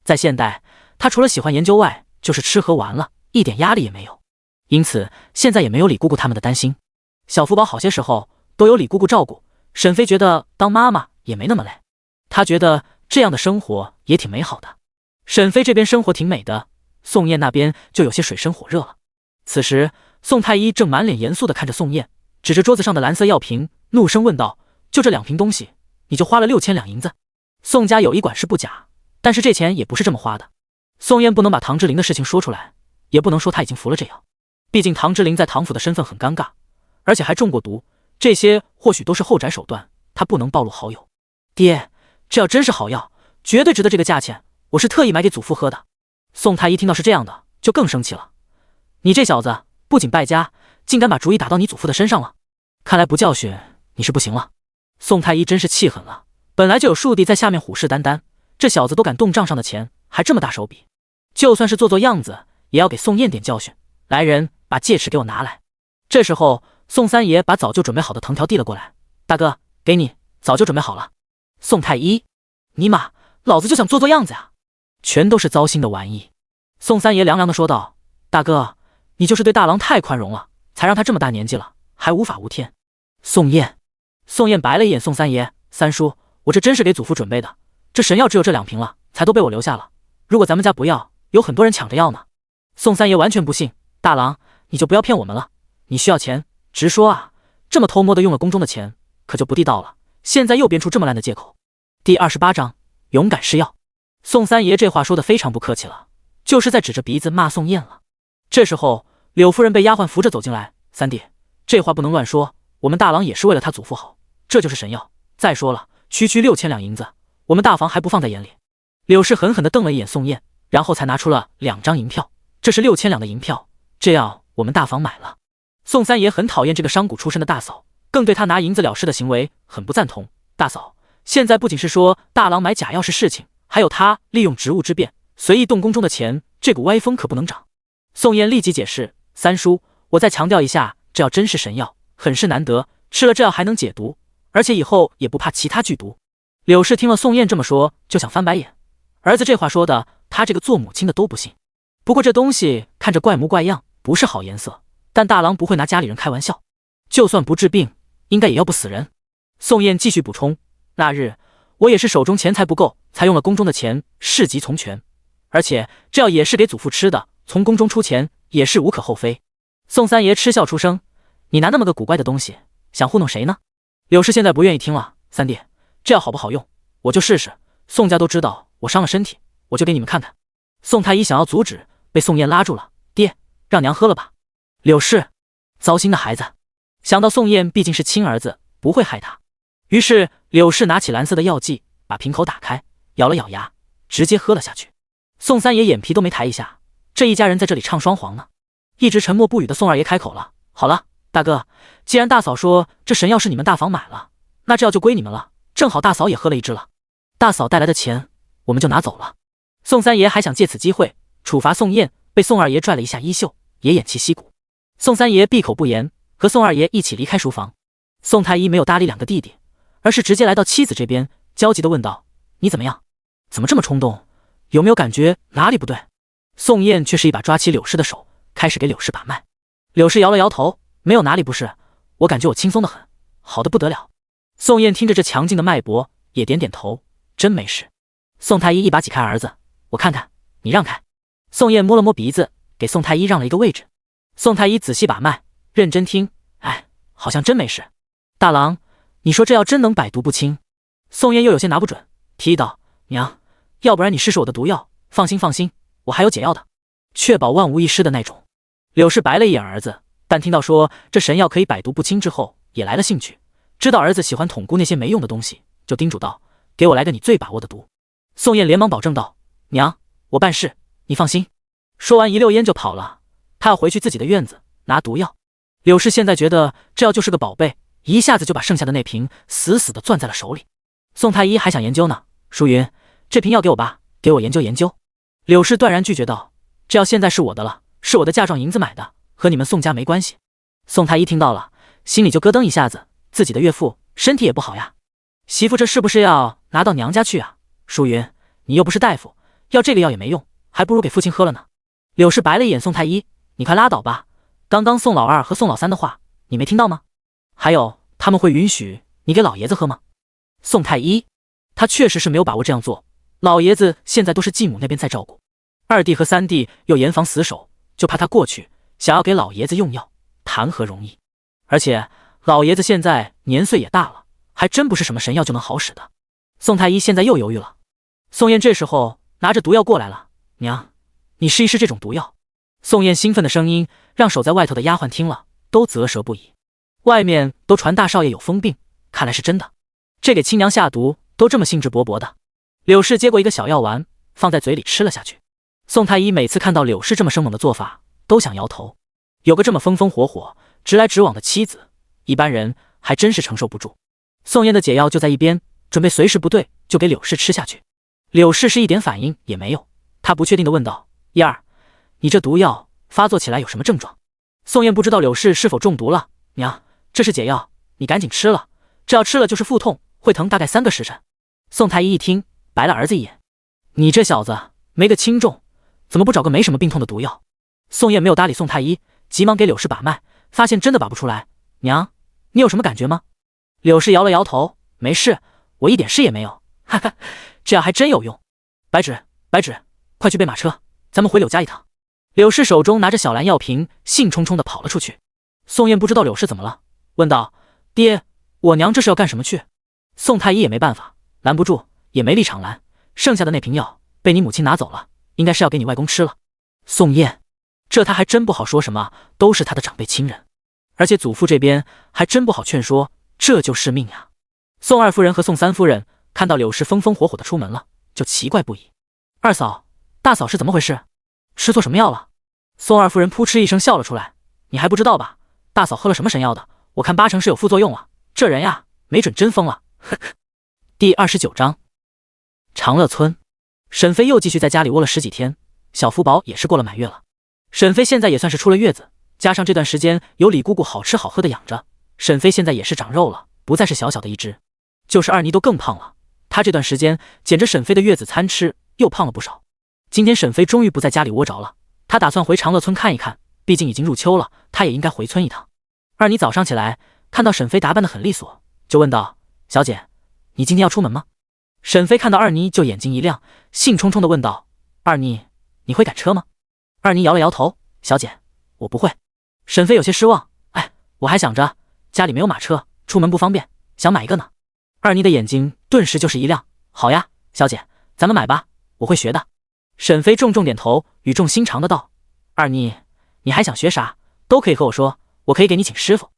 在现代，他除了喜欢研究外，就是吃喝玩乐，一点压力也没有。因此现在也没有李姑姑他们的担心。小福宝好些时候都有李姑姑照顾，沈飞觉得当妈妈也没那么累，他觉得这样的生活也挺美好的。沈飞这边生活挺美的，宋燕那边就有些水深火热了。此时宋太医正满脸严肃地看着宋燕，指着桌子上的蓝色药瓶，怒声问道：“就这2瓶东西，你就花了6000两银子？宋家有医馆是不假，但是这钱也不是这么花的。”宋燕不能把唐之琳的事情说出来，也不能说他已经服了这药，毕竟唐之琳在唐府的身份很尴尬，而且还中过毒，这些或许都是后宅手段，他不能暴露好友。爹，这药真是好药，绝对值得这个价钱，我是特意买给祖父喝的。宋太医听到是这样的，就更生气了。你这小子不仅败家，竟敢把主意打到你祖父的身上了，看来不教训你是不行了。宋太医真是气狠了，本来就有庶弟在下面虎视眈眈，这小子都敢动账上的钱，还这么大手笔，就算是做做样子，也要给宋燕点教训。来人，把戒尺给我拿来。这时候宋三爷把早就准备好的藤条递了过来，大哥，给你，早就准备好了。宋太医，尼玛，老子就想做做样子呀，全都是糟心的玩意。宋三爷凉凉地说道：“大哥，你就是对大郎太宽容了，才让他这么大年纪了还无法无天。”宋燕白了一眼宋三爷：“三叔，我这真是给祖父准备的，这神药只有这2瓶了，才都被我留下了。如果咱们家不要，有很多人抢着要呢。”宋三爷完全不信：“大郎，你就不要骗我们了，你需要钱直说啊，这么偷摸的用了宫中的钱，可就不地道了。现在又编出这么烂的借口。”第28章勇敢施药。宋三爷这话说的非常不客气了，就是在指着鼻子骂宋燕了。这时候柳夫人被丫鬟扶着走进来：“三弟，这话不能乱说，我们大郎也是为了他祖父好，这就是神药。再说了，区区6000两银子，我们大房还不放在眼里。”柳氏狠狠地瞪了一眼宋燕，然后才拿出了2张银票，这是6000两的银票，这药我们大房买了。宋三爷很讨厌这个商贾出身的大嫂，更对他拿银子了事的行为很不赞同。大嫂，现在不仅是说大郎买假药是事情，还有他利用职务之便随意动宫中的钱，这股歪风可不能长。宋燕立即解释：“三叔，我再强调一下，这药真是神药，很是难得，吃了这药还能解毒，而且以后也不怕其他剧毒。”柳氏听了宋燕这么说，就想翻白眼，儿子这话说的，他这个做母亲的都不信。不过这东西看着怪模怪样，不是好颜色，但大郎不会拿家里人开玩笑，就算不治病，应该也要不死人。宋燕继续补充，那日我也是手中钱财不够，才用了宫中的钱市集从权，而且这药也是给祖父吃的，从宫中出钱也是无可厚非。宋三爷嗤笑出声，你拿那么个古怪的东西想糊弄谁呢？柳氏现在不愿意听了，三弟，这药好不好用我就试试，宋家都知道我伤了身体，我就给你们看看。宋太医想要阻止，被宋燕拉住了，爹，让娘喝了吧。柳氏，糟心的孩子，想到宋燕毕竟是亲儿子，不会害他，于是柳氏拿起蓝色的药剂，把瓶口打开，咬了咬牙，直接喝了下去。宋三爷眼皮都没抬一下，这一家人在这里唱双簧呢。一直沉默不语的宋二爷开口了，好了，大哥，既然大嫂说这神药是你们大房买了，那这药就归你们了，正好大嫂也喝了一支了，大嫂带来的钱我们就拿走了。宋三爷还想借此机会处罚宋燕，被宋二爷拽了一下衣袖，也偃旗息鼓。宋三爷闭口不言，和宋二爷一起离开书房。宋太医没有搭理两个弟弟，而是直接来到妻子这边，焦急地问道，你怎么样？怎么这么冲动？有没有感觉哪里不对？宋燕却是一把抓起柳氏的手，开始给柳氏把脉。柳氏摇了摇头，没有哪里不是，我感觉我轻松得很，好得不得了。宋燕听着这强劲的脉搏，也点点头，真没事。宋太医一把挤开儿子，我看看，你让开。宋燕摸了摸鼻子，给宋太医让了一个位置。宋太医仔细把脉，认真听，哎，好像真没事。大郎，你说这药真能百毒不侵？宋燕又有些拿不准，提议道，娘，要不然你试试我的毒药，放心放心，我还有解药的，确保万无一失的那种。柳氏白了一眼儿子，但听到说这神药可以百毒不侵之后，也来了兴趣，知道儿子喜欢统姑那些没用的东西，就叮嘱道，给我来个你最把握的毒。宋燕连忙保证道，娘，我办事，你放心。说完一溜烟就跑了，他要回去自己的院子拿毒药。柳氏现在觉得这药就是个宝贝，一下子就把剩下的那瓶死死地攥在了手里。宋太医还想研究呢，淑云，这瓶药给我吧，给我研究研究。柳氏断然拒绝道，这药现在是我的了，是我的嫁妆银子买的，和你们宋家没关系。宋太医听到了，心里就咯噔一下子，自己的岳父身体也不好呀，媳妇这是不是要拿到娘家去啊？淑云，你又不是大夫，要这个药也没用，还不如给父亲喝了呢。柳氏白了一眼宋太医，你快拉倒吧，刚刚宋老二和宋老三的话你没听到吗？还有他们会允许你给老爷子喝吗？宋太医他确实是没有把握这样做，老爷子现在都是继母那边在照顾，二弟和三弟又严防死守，就怕他过去想要给老爷子用药，谈何容易。而且老爷子现在年岁也大了，还真不是什么神药就能好使的。宋太医现在又犹豫了。宋燕这时候拿着毒药过来了，娘，你试一试这种毒药。宋燕兴奋的声音让守在外头的丫鬟听了都啧舌不已，外面都传大少爷有疯病，看来是真的，这给亲娘下毒都这么兴致勃勃的。柳氏接过一个小药丸，放在嘴里吃了下去。宋太医每次看到柳氏这么生猛的做法都想摇头，有个这么风风火火直来直往的妻子，一般人还真是承受不住。宋燕的解药就在一边，准备随时不对就给柳氏吃下去。柳氏是一点反应也没有，她不确定地问道，燕儿，你这毒药发作起来有什么症状？宋燕不知道柳氏是否中毒了，娘，这是解药，你赶紧吃了，这药吃了就是腹痛，会疼大概3个时辰。宋太医一听白了儿子一眼，你这小子没个轻重，怎么不找个没什么病痛的毒药？宋燕没有搭理宋太医，急忙给柳氏把脉，发现真的把不出来。娘，你有什么感觉吗？柳氏摇了摇头，没事，我一点事也没有，哈哈，这药还真有用。白纸，白纸，快去备马车，咱们回柳家一趟。柳氏手中拿着小蓝药瓶，兴冲冲地跑了出去。宋燕不知道柳氏怎么了，问道，爹，我娘这是要干什么去？宋太医也没办法，拦不住，也没立场拦，剩下的那瓶药被你母亲拿走了，应该是要给你外公吃了。宋燕，这他还真不好说什么，都是他的长辈亲人，而且祖父这边还真不好劝说，这就是命呀。宋二夫人和宋三夫人看到柳氏风风火火的出门了，就奇怪不已。二嫂，大嫂是怎么回事？吃错什么药了？宋二夫人扑哧一声笑了出来，你还不知道吧？大嫂喝了什么神药的，我看8成是有副作用了，这人呀没准真疯了。呵呵。第29章长乐村。沈飞又继续在家里窝了10几天，小福宝也是过了满月了。沈飞现在也算是出了月子，加上这段时间有李姑姑好吃好喝的养着，沈飞现在也是长肉了，不再是小小的一只。就是二妮都更胖了，她这段时间捡着沈飞的月子餐吃，又胖了不少。今天沈飞终于不在家里窝着了，他打算回长乐村看一看，毕竟已经入秋了，他也应该回村一趟。二妮早上起来看到沈飞打扮得很利索，就问道，小姐，你今天要出门吗？沈飞看到二妮就眼睛一亮，兴冲冲地问道：二妮，你会赶车吗？二妮摇了摇头，小姐，我不会。沈飞有些失望，我还想着家里没有马车，出门不方便，想买一个呢。二妮的眼睛顿时就是一亮，好呀，小姐，咱们买吧，我会学的。沈飞重重点头，语重心长的道：二妮，你还想学啥？都可以和我说，我可以给你请师傅。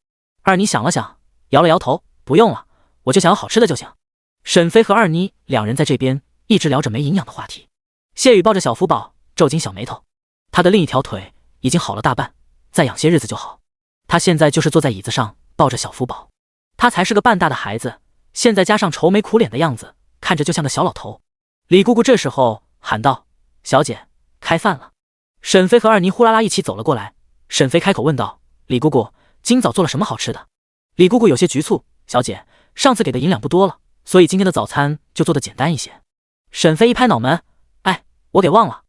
二妮想了想，摇了摇头，不用了，我就想要好吃的就行。沈飞和二妮两人在这边一直聊着没营养的话题。谢宇抱着小福宝，皱紧小眉头，他的另一条腿已经好了大半，再养些日子就好。他现在就是坐在椅子上抱着小福宝，他才是个半大的孩子，现在加上愁眉苦脸的样子，看着就像个小老头。李姑姑这时候喊道：小姐，开饭了。沈飞和二妮呼啦啦一起走了过来。沈飞开口问道：李姑姑，今早做了什么好吃的？李姑姑有些局促：小姐，上次给的银两不多了，所以今天的早餐就做得简单一些。沈飞一拍脑门：我给忘了。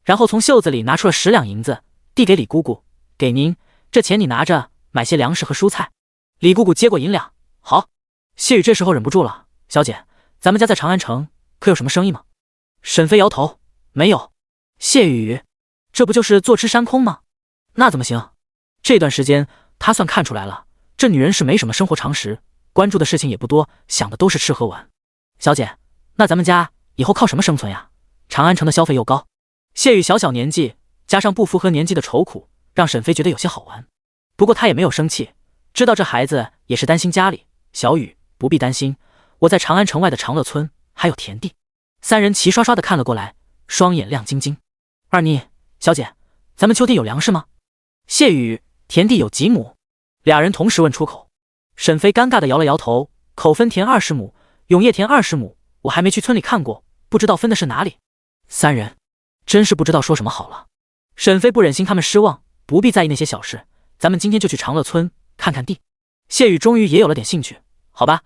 然后从袖子里拿出了10两银子，递给李姑姑：给您，这钱你拿着买些粮食和蔬菜。李姑姑接过银两：好。谢宇这时候忍不住了：小姐，咱们家在长安城，可有什么生意吗？沈飞摇头：没有。谢宇，这不就是坐吃山空吗？那怎么行？这段时间他算看出来了，这女人是没什么生活常识，关注的事情也不多，想的都是吃喝玩。小姐，那咱们家以后靠什么生存呀？长安城的消费又高。谢宇小小年纪，加上不符合年纪的愁苦，让沈飞觉得有些好玩。不过他也没有生气，知道这孩子也是担心家里。小雨，不必担心，我在长安城外的长乐村还有田地。三人齐刷刷的看了过来，双眼亮晶晶。二妮，小姐，咱们秋天有粮食吗？谢宇，田地有几亩？俩人同时问出口。沈飞尴尬的摇了摇头，口分田20亩，永业田20亩，我还没去村里看过，不知道分的是哪里。三人真是不知道说什么好了。沈飞不忍心他们失望，不必在意那些小事，咱们今天就去长乐村看看地。谢宇终于也有了点兴趣，好吧，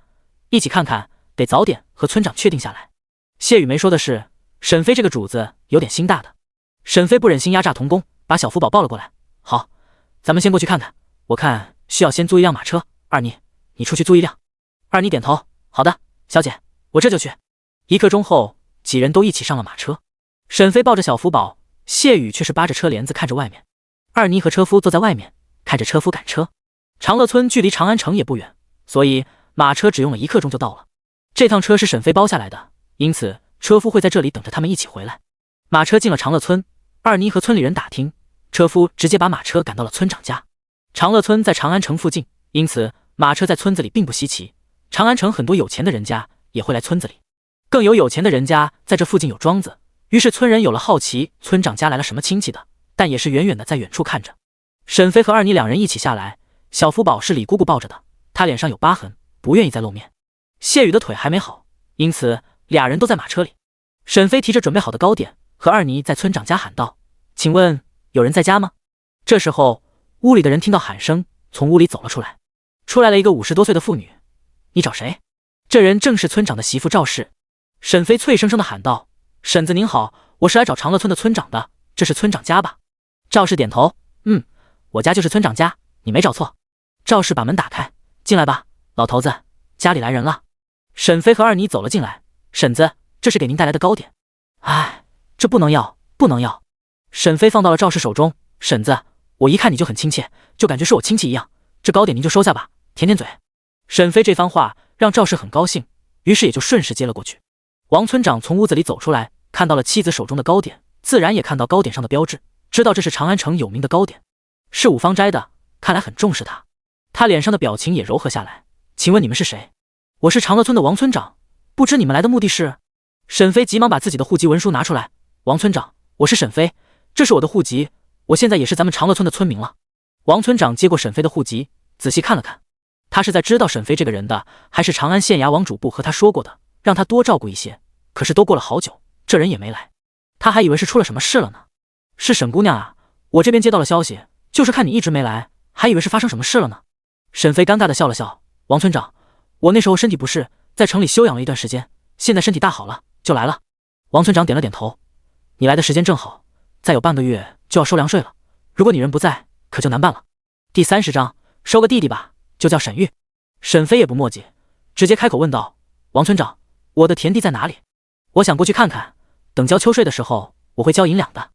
一起看看，得早点和村长确定下来。谢宇没说的是，沈飞这个主子有点心大的。沈飞不忍心压榨童工，把小福宝抱了过来。好，咱们先过去看看，我看需要先租一辆马车。二妮，你出去租一辆。二妮点头，好的，小姐，我这就去。1刻钟后，几人都一起上了马车。沈飞抱着小福宝，谢宇却是扒着车帘子看着外面。二妮和车夫坐在外面，看着车夫赶车。长乐村距离长安城也不远，所以马车只用了1刻钟就到了。这趟车是沈飞包下来的，因此车夫会在这里等着他们一起回来。马车进了长乐村，二妮和村里人打听，车夫直接把马车赶到了村长家。长乐村在长安城附近，因此马车在村子里并不稀奇。长安城很多有钱的人家也会来村子里，更有钱的人家在这附近有庄子，于是村人有了好奇村长家来了什么亲戚的，但也是远远的在远处看着。沈飞和二妮两人一起下来，小福宝是李姑姑抱着的，她脸上有疤痕，不愿意再露面。谢宇的腿还没好，因此俩人都在马车里。沈飞提着准备好的糕点，和二妮在村长家喊道：请问有人在家吗？这时候屋里的人听到喊声，从屋里走了出来。出来了一个50多岁的妇女。你找谁？这人正是村长的媳妇赵氏。沈飞脆生生地喊道：婶子您好，我是来找长乐村的村长的，这是村长家吧？赵氏点头，我家就是村长家，你没找错。赵氏把门打开，进来吧，老头子，家里来人了。沈飞和二妮走了进来。婶子，这是给您带来的糕点。这不能要，不能要。沈飞放到了赵氏手中。婶子，我一看你就很亲切，就感觉是我亲戚一样，这糕点您就收下吧，舔舔嘴。沈飞这番话让赵氏很高兴，于是也就顺势接了过去。王村长从屋子里走出来，看到了妻子手中的糕点，自然也看到糕点上的标志，知道这是长安城有名的糕点，是五芳斋的，看来很重视他。他脸上的表情也柔和下来。请问你们是谁？我是长乐村的王村长，不知你们来的目的是？沈飞急忙把自己的户籍文书拿出来。王村长，我是沈飞，这是我的户籍，我现在也是咱们长乐村的村民了。王村长接过沈飞的户籍，仔细看了看，他是在知道沈飞这个人的，还是长安县衙王主簿和他说过的，让他多照顾一些。可是都过了好久，这人也没来，他还以为是出了什么事了呢。是沈姑娘啊，我这边接到了消息，就是看你一直没来，还以为是发生什么事了呢。沈飞尴尬地笑了笑，王村长，我那时候身体不适，在城里休养了一段时间，现在身体大好了，就来了。王村长点了点头，你来的时间正好，再有半个月就要收粮税了，如果你人不在，可就难办了。第30章，收个弟弟吧，就叫沈玉。沈飞也不墨迹，直接开口问道：“王村长，我的田地在哪里？我想过去看看，等交秋税的时候，我会交银两的。”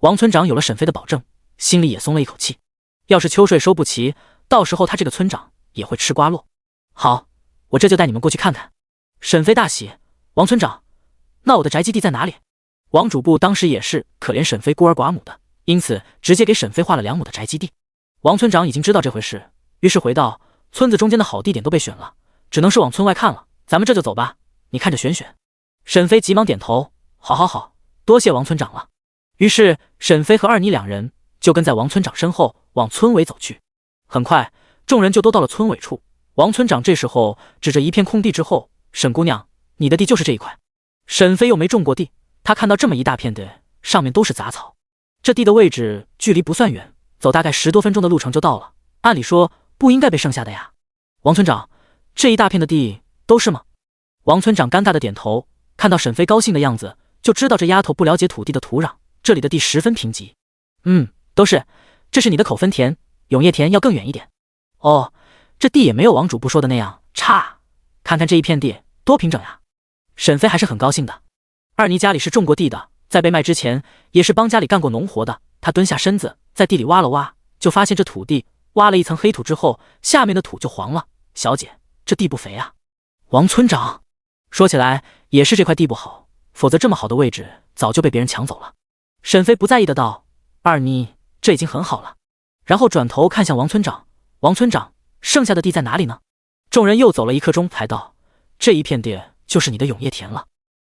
王村长有了沈飞的保证，心里也松了一口气。要是秋税收不齐，到时候他这个村长也会吃瓜落。好，我这就带你们过去看看。沈飞大喜：“王村长，那我的宅基地在哪里？”王主簿当时也是可怜沈飞孤儿寡母的，因此直接给沈飞划了2亩的宅基地。王村长已经知道这回事，于是回道：“村子中间的好地点都被选了，只能是往村外看了，咱们这就走吧，你看着选选。”沈飞急忙点头：“好好好，多谢王村长了。”于是沈飞和二妮2人就跟在王村长身后往村尾走去。很快，众人就都到了村尾处。王村长这时候指着一片空地之后：“沈姑娘，你的地就是这一块。”沈飞又没种过地，他看到这么一大片地，上面都是杂草，这地的位置距离不算远，走大概10多分钟的路程就到了。按理说不应该被剩下的呀。王村长，这一大片的地都是吗？王村长尴尬的点头，看到沈飞高兴的样子，就知道这丫头不了解土地的土壤，这里的地十分贫瘠。都是，这是你的口分田，永业田要更远一点。哦，这地也没有王主簿说的那样差，看看这一片地多平整呀。沈飞还是很高兴的。二妮家里是种过地的，在被卖之前也是帮家里干过农活的，他蹲下身子在地里挖了挖，就发现这土地挖了一层黑土之后，下面的土就黄了。小姐，这地不肥啊。王村长，说起来也是这块地不好，否则这么好的位置早就被别人抢走了。沈飞不在意的道：“二妮，这已经很好了。”然后转头看向王村长：“王村长，剩下的地在哪里呢？”众人又走了1刻钟才道：“这一片地就是你的永业田了。”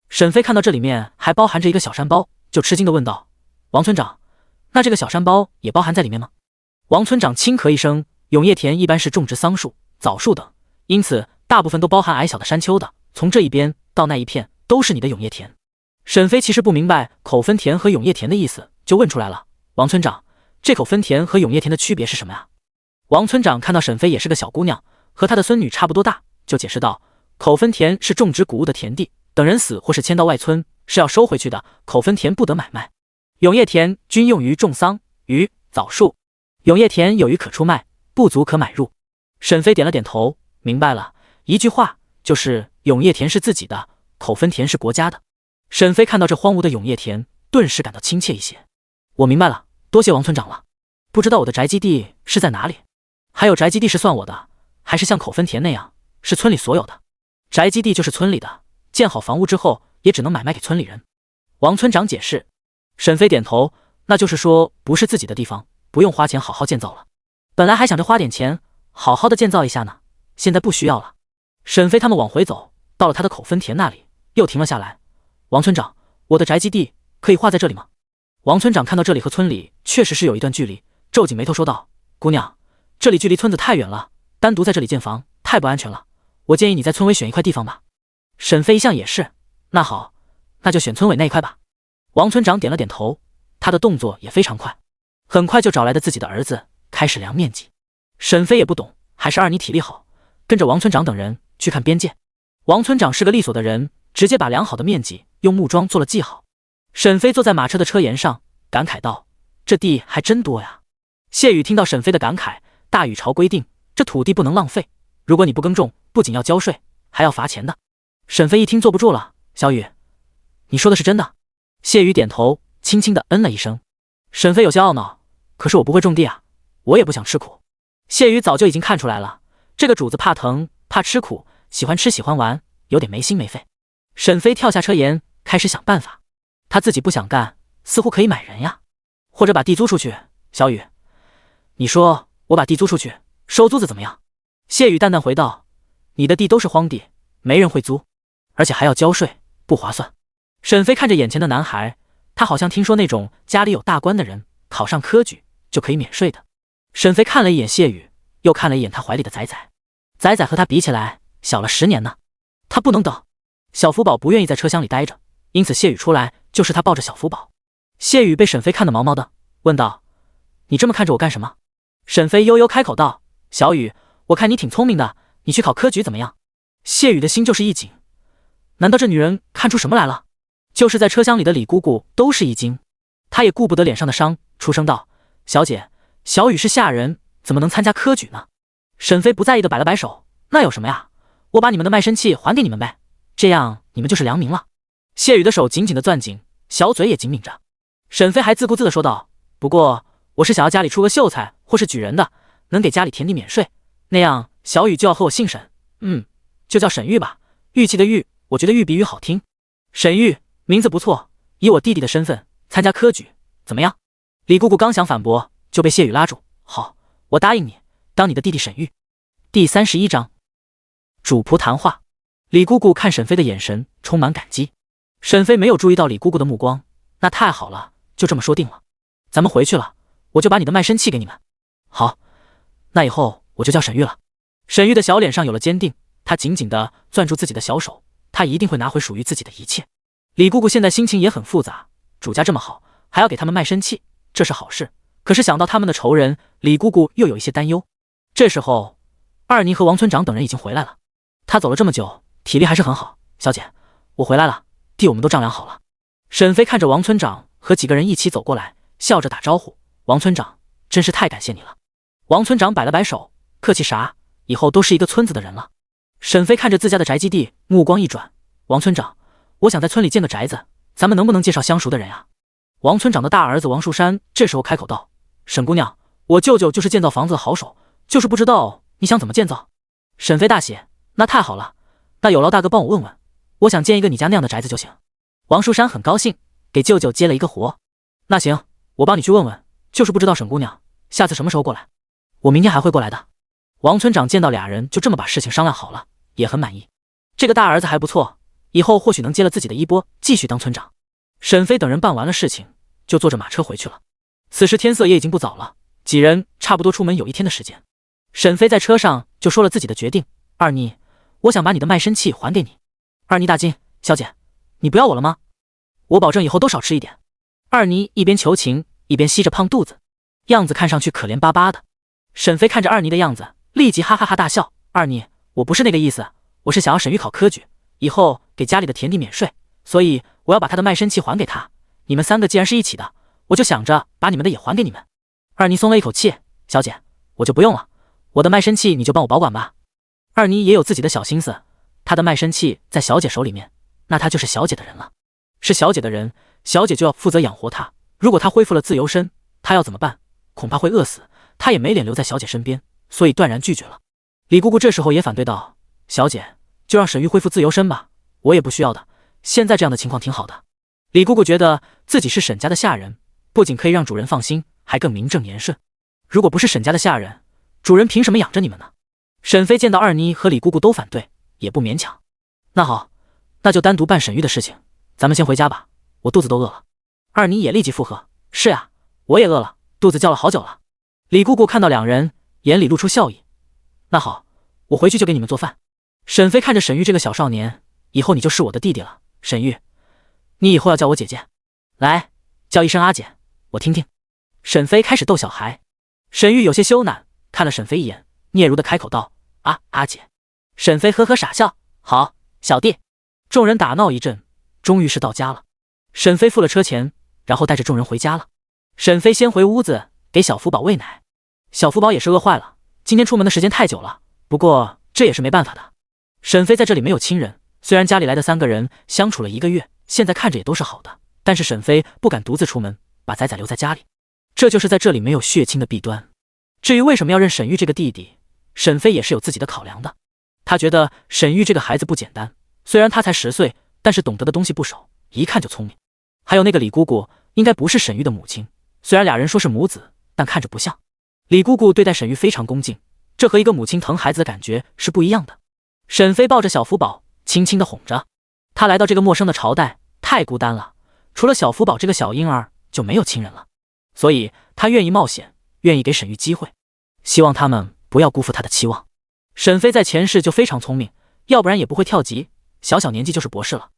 沈飞看到这里面还包含着一个小山包，就吃惊的问道：“王村长，那这个小山包也包含在里面吗？”王村长轻咳一声：“永业田一般是种植桑树、枣树等，因此大部分都包含矮小的山丘的，从这一边到那一片都是你的永业田。”沈飞其实不明白口分田和永业田的意思，就问出来了：“王村长，这口分田和永业田的区别是什么呀？”王村长看到沈飞也是个小姑娘，和她的孙女差不多大，就解释道：“口分田是种植谷物的田地，等人死或是迁到外村是要收回去的，口分田不得买卖。永业田均用于种桑、榆、枣树，永业田有余可出卖，不足可买入。”沈飞点了点头，明白了，一句话就是永业田是自己的，口分田是国家的。沈飞看到这荒芜的永业田，顿时感到亲切一些。我明白了，多谢王村长了。不知道我的宅基地是在哪里？还有宅基地是算我的，还是像口分田那样是村里所有的？宅基地就是村里的，建好房屋之后也只能买卖给村里人。王村长解释。沈飞点头，那就是说不是自己的地方，不用花钱好好建造了。本来还想着花点钱好好的建造一下呢，现在不需要了。沈飞他们往回走，到了他的口分田那里，又停了下来。王村长，我的宅基地可以划在这里吗？王村长看到这里和村里确实是有一段距离，皱紧眉头说道：“姑娘，这里距离村子太远了，单独在这里建房太不安全了，我建议你在村尾选一块地方吧。”沈飞一向也是，那好，那就选村尾那一块吧。王村长点了点头，他的动作也非常快，很快就找来的自己的儿子开始量面积。沈飞也不懂，还是二妮体力好，跟着王村长等人去看边界。王村长是个利索的人，直接把量好的面积用木桩做了记号。沈飞坐在马车的车沿上，感慨道：“这地还真多呀。”谢宇听到沈飞的感慨，大禹朝规定，这土地不能浪费，如果你不耕种，不仅要交税，还要罚钱的。沈飞一听坐不住了：“小宇，你说的是真的？”谢宇点头，轻轻的嗯了一声。沈飞有些懊恼：“可是我不会种地啊，我也不想吃苦。”谢宇早就已经看出来了，这个主子怕疼，怕吃苦，喜欢吃喜欢玩，有点没心没肺。沈飞跳下车沿，开始想办法。他自己不想干，似乎可以买人呀，或者把地租出去。小宇，你说我把地租出去，收租子怎么样？谢宇淡淡回道：“你的地都是荒地，没人会租，而且还要交税，不划算。”沈飞看着眼前的男孩，他好像听说那种家里有大官的人考上科举就可以免税的。沈飞看了一眼谢宇，又看了一眼他怀里的仔仔，仔仔和他比起来小了10年呢，他不能等。小福宝不愿意在车厢里待着，因此谢宇出来就是他抱着小福宝。谢宇被沈飞看得毛毛的，问道：“你这么看着我干什么？”沈飞悠悠开口道：“小宇，我看你挺聪明的，你去考科举怎么样？”谢宇的心就是一紧，难道这女人看出什么来了？就是在车厢里的李姑姑都是一惊，她也顾不得脸上的伤，出声道：“小姐，小宇是下人，怎么能参加科举呢？”沈飞不在意的摆了摆手：“那有什么呀？我把你们的卖身契还给你们呗，这样你们就是良民了。谢宇的手紧紧地攥紧，小嘴也紧抿着。沈飞还自顾自地说道：“不过我是想要家里出个秀才或是举人的，能给家里田地免税，那样小雨就要和我姓沈，就叫沈玉吧。玉器的玉，我觉得玉比玉好听。沈玉，名字不错，以我弟弟的身份参加科举，怎么样？”李姑姑刚想反驳，就被谢宇拉住：“好，我答应你，当你的弟弟沈玉。”第31章，主仆谈话。李姑姑看沈飞的眼神充满感激。沈飞没有注意到李姑姑的目光，那太好了，就这么说定了。咱们回去了，我就把你的卖身契给你们。好，那以后我就叫沈玉了。沈玉的小脸上有了坚定，他紧紧地攥住自己的小手，他一定会拿回属于自己的一切。李姑姑现在心情也很复杂，主家这么好，还要给他们卖身契，这是好事。可是想到他们的仇人，李姑姑又有一些担忧。这时候，二妮和王村长等人已经回来了。他走了这么久，体力还是很好。小姐，我回来了，地我们都丈量好了。沈飞看着王村长和几个人一起走过来，笑着打招呼：“王村长，真是太感谢你了。”王村长摆了摆手：“客气啥？以后都是一个村子的人了。”沈飞看着自家的宅基地，目光一转：“王村长，我想在村里建个宅子，咱们能不能介绍相熟的人呀？”王村长的大儿子王树山这时候开口道：“沈姑娘，我舅舅就是建造房子的好手，就是不知道你想怎么建造。”沈飞大喜：“那太好了，那有劳大哥帮我问问，我想建一个你家那样的宅子就行。”王树山很高兴，给舅舅接了一个活。那行，我帮你去问问，就是不知道沈姑娘下次什么时候过来。我明天还会过来的。王村长见到俩人就这么把事情商量好了，也很满意。这个大儿子还不错，以后或许能接了自己的衣钵，继续当村长。沈飞等人办完了事情，就坐着马车回去了。此时天色也已经不早了，几人差不多出门有一天的时间。沈飞在车上就说了自己的决定：“二妮，我想把你的卖身契还给你。”二妮大惊：“小姐，你不要我了吗？我保证以后都少吃一点。”二妮一边求情，一边吸着胖肚子，样子看上去可怜巴巴的。沈飞看着二妮的样子，立即哈哈哈大笑：“二妮，我不是那个意思，我是想要沈玉考科举，以后给家里的田地免税，所以我要把他的卖身契还给他。你们三个既然是一起的，我就想着把你们的也还给你们。”二妮松了一口气：“小姐，我就不用了，我的卖身契你就帮我保管吧。”二妮也有自己的小心思，她的卖身契在小姐手里面，那她就是小姐的人了。是小姐的人，小姐就要负责养活她。如果她恢复了自由身，她要怎么办？恐怕会饿死。她也没脸留在小姐身边，所以断然拒绝了。李姑姑这时候也反对道：“小姐，就让沈玉恢复自由身吧，我也不需要的。现在这样的情况挺好的。”李姑姑觉得自己是沈家的下人，不仅可以让主人放心，还更名正言顺。如果不是沈家的下人，主人凭什么养着你们呢？沈飞见到二妮和李姑姑都反对，也不勉强。那好，那就单独办沈玉的事情，咱们先回家吧，我肚子都饿了。二妮也立即附和：“是呀，我也饿了，肚子叫了好久了。”李姑姑看到两人，眼里露出笑意：“那好，我回去就给你们做饭。”沈飞看着沈玉这个小少年，以后你就是我的弟弟了。沈玉，你以后要叫我姐姐，来，叫一声阿姐，我听听。沈飞开始逗小孩。沈玉有些羞赧，看了沈飞一眼，嗫嚅的开口道：“阿姐。”沈飞呵呵傻笑：“好，小弟。”众人打闹一阵，终于是到家了。沈飞付了车钱，然后带着众人回家了。沈飞先回屋子给小福宝喂奶。小福宝也是饿坏了，今天出门的时间太久了，不过这也是没办法的。沈飞在这里没有亲人，虽然家里来的3个人相处了1个月，现在看着也都是好的，但是沈飞不敢独自出门，把仔仔留在家里，这就是在这里没有血亲的弊端。至于为什么要认沈玉这个弟弟，沈飞也是有自己的考量的。他觉得沈玉这个孩子不简单，虽然他才10岁，但是懂得的东西不少，一看就聪明。还有那个李姑姑，应该不是沈玉的母亲，虽然俩人说是母子，但看着不像。李姑姑对待沈玉非常恭敬，这和一个母亲疼孩子的感觉是不一样的。沈飞抱着小福宝，轻轻地哄着。他来到这个陌生的朝代，太孤单了，除了小福宝这个小婴儿，就没有亲人了，所以他愿意冒险，愿意给沈玉机会，希望他们不要辜负他的期望。沈飞在前世就非常聪明，要不然也不会跳级，小年纪就是博士了。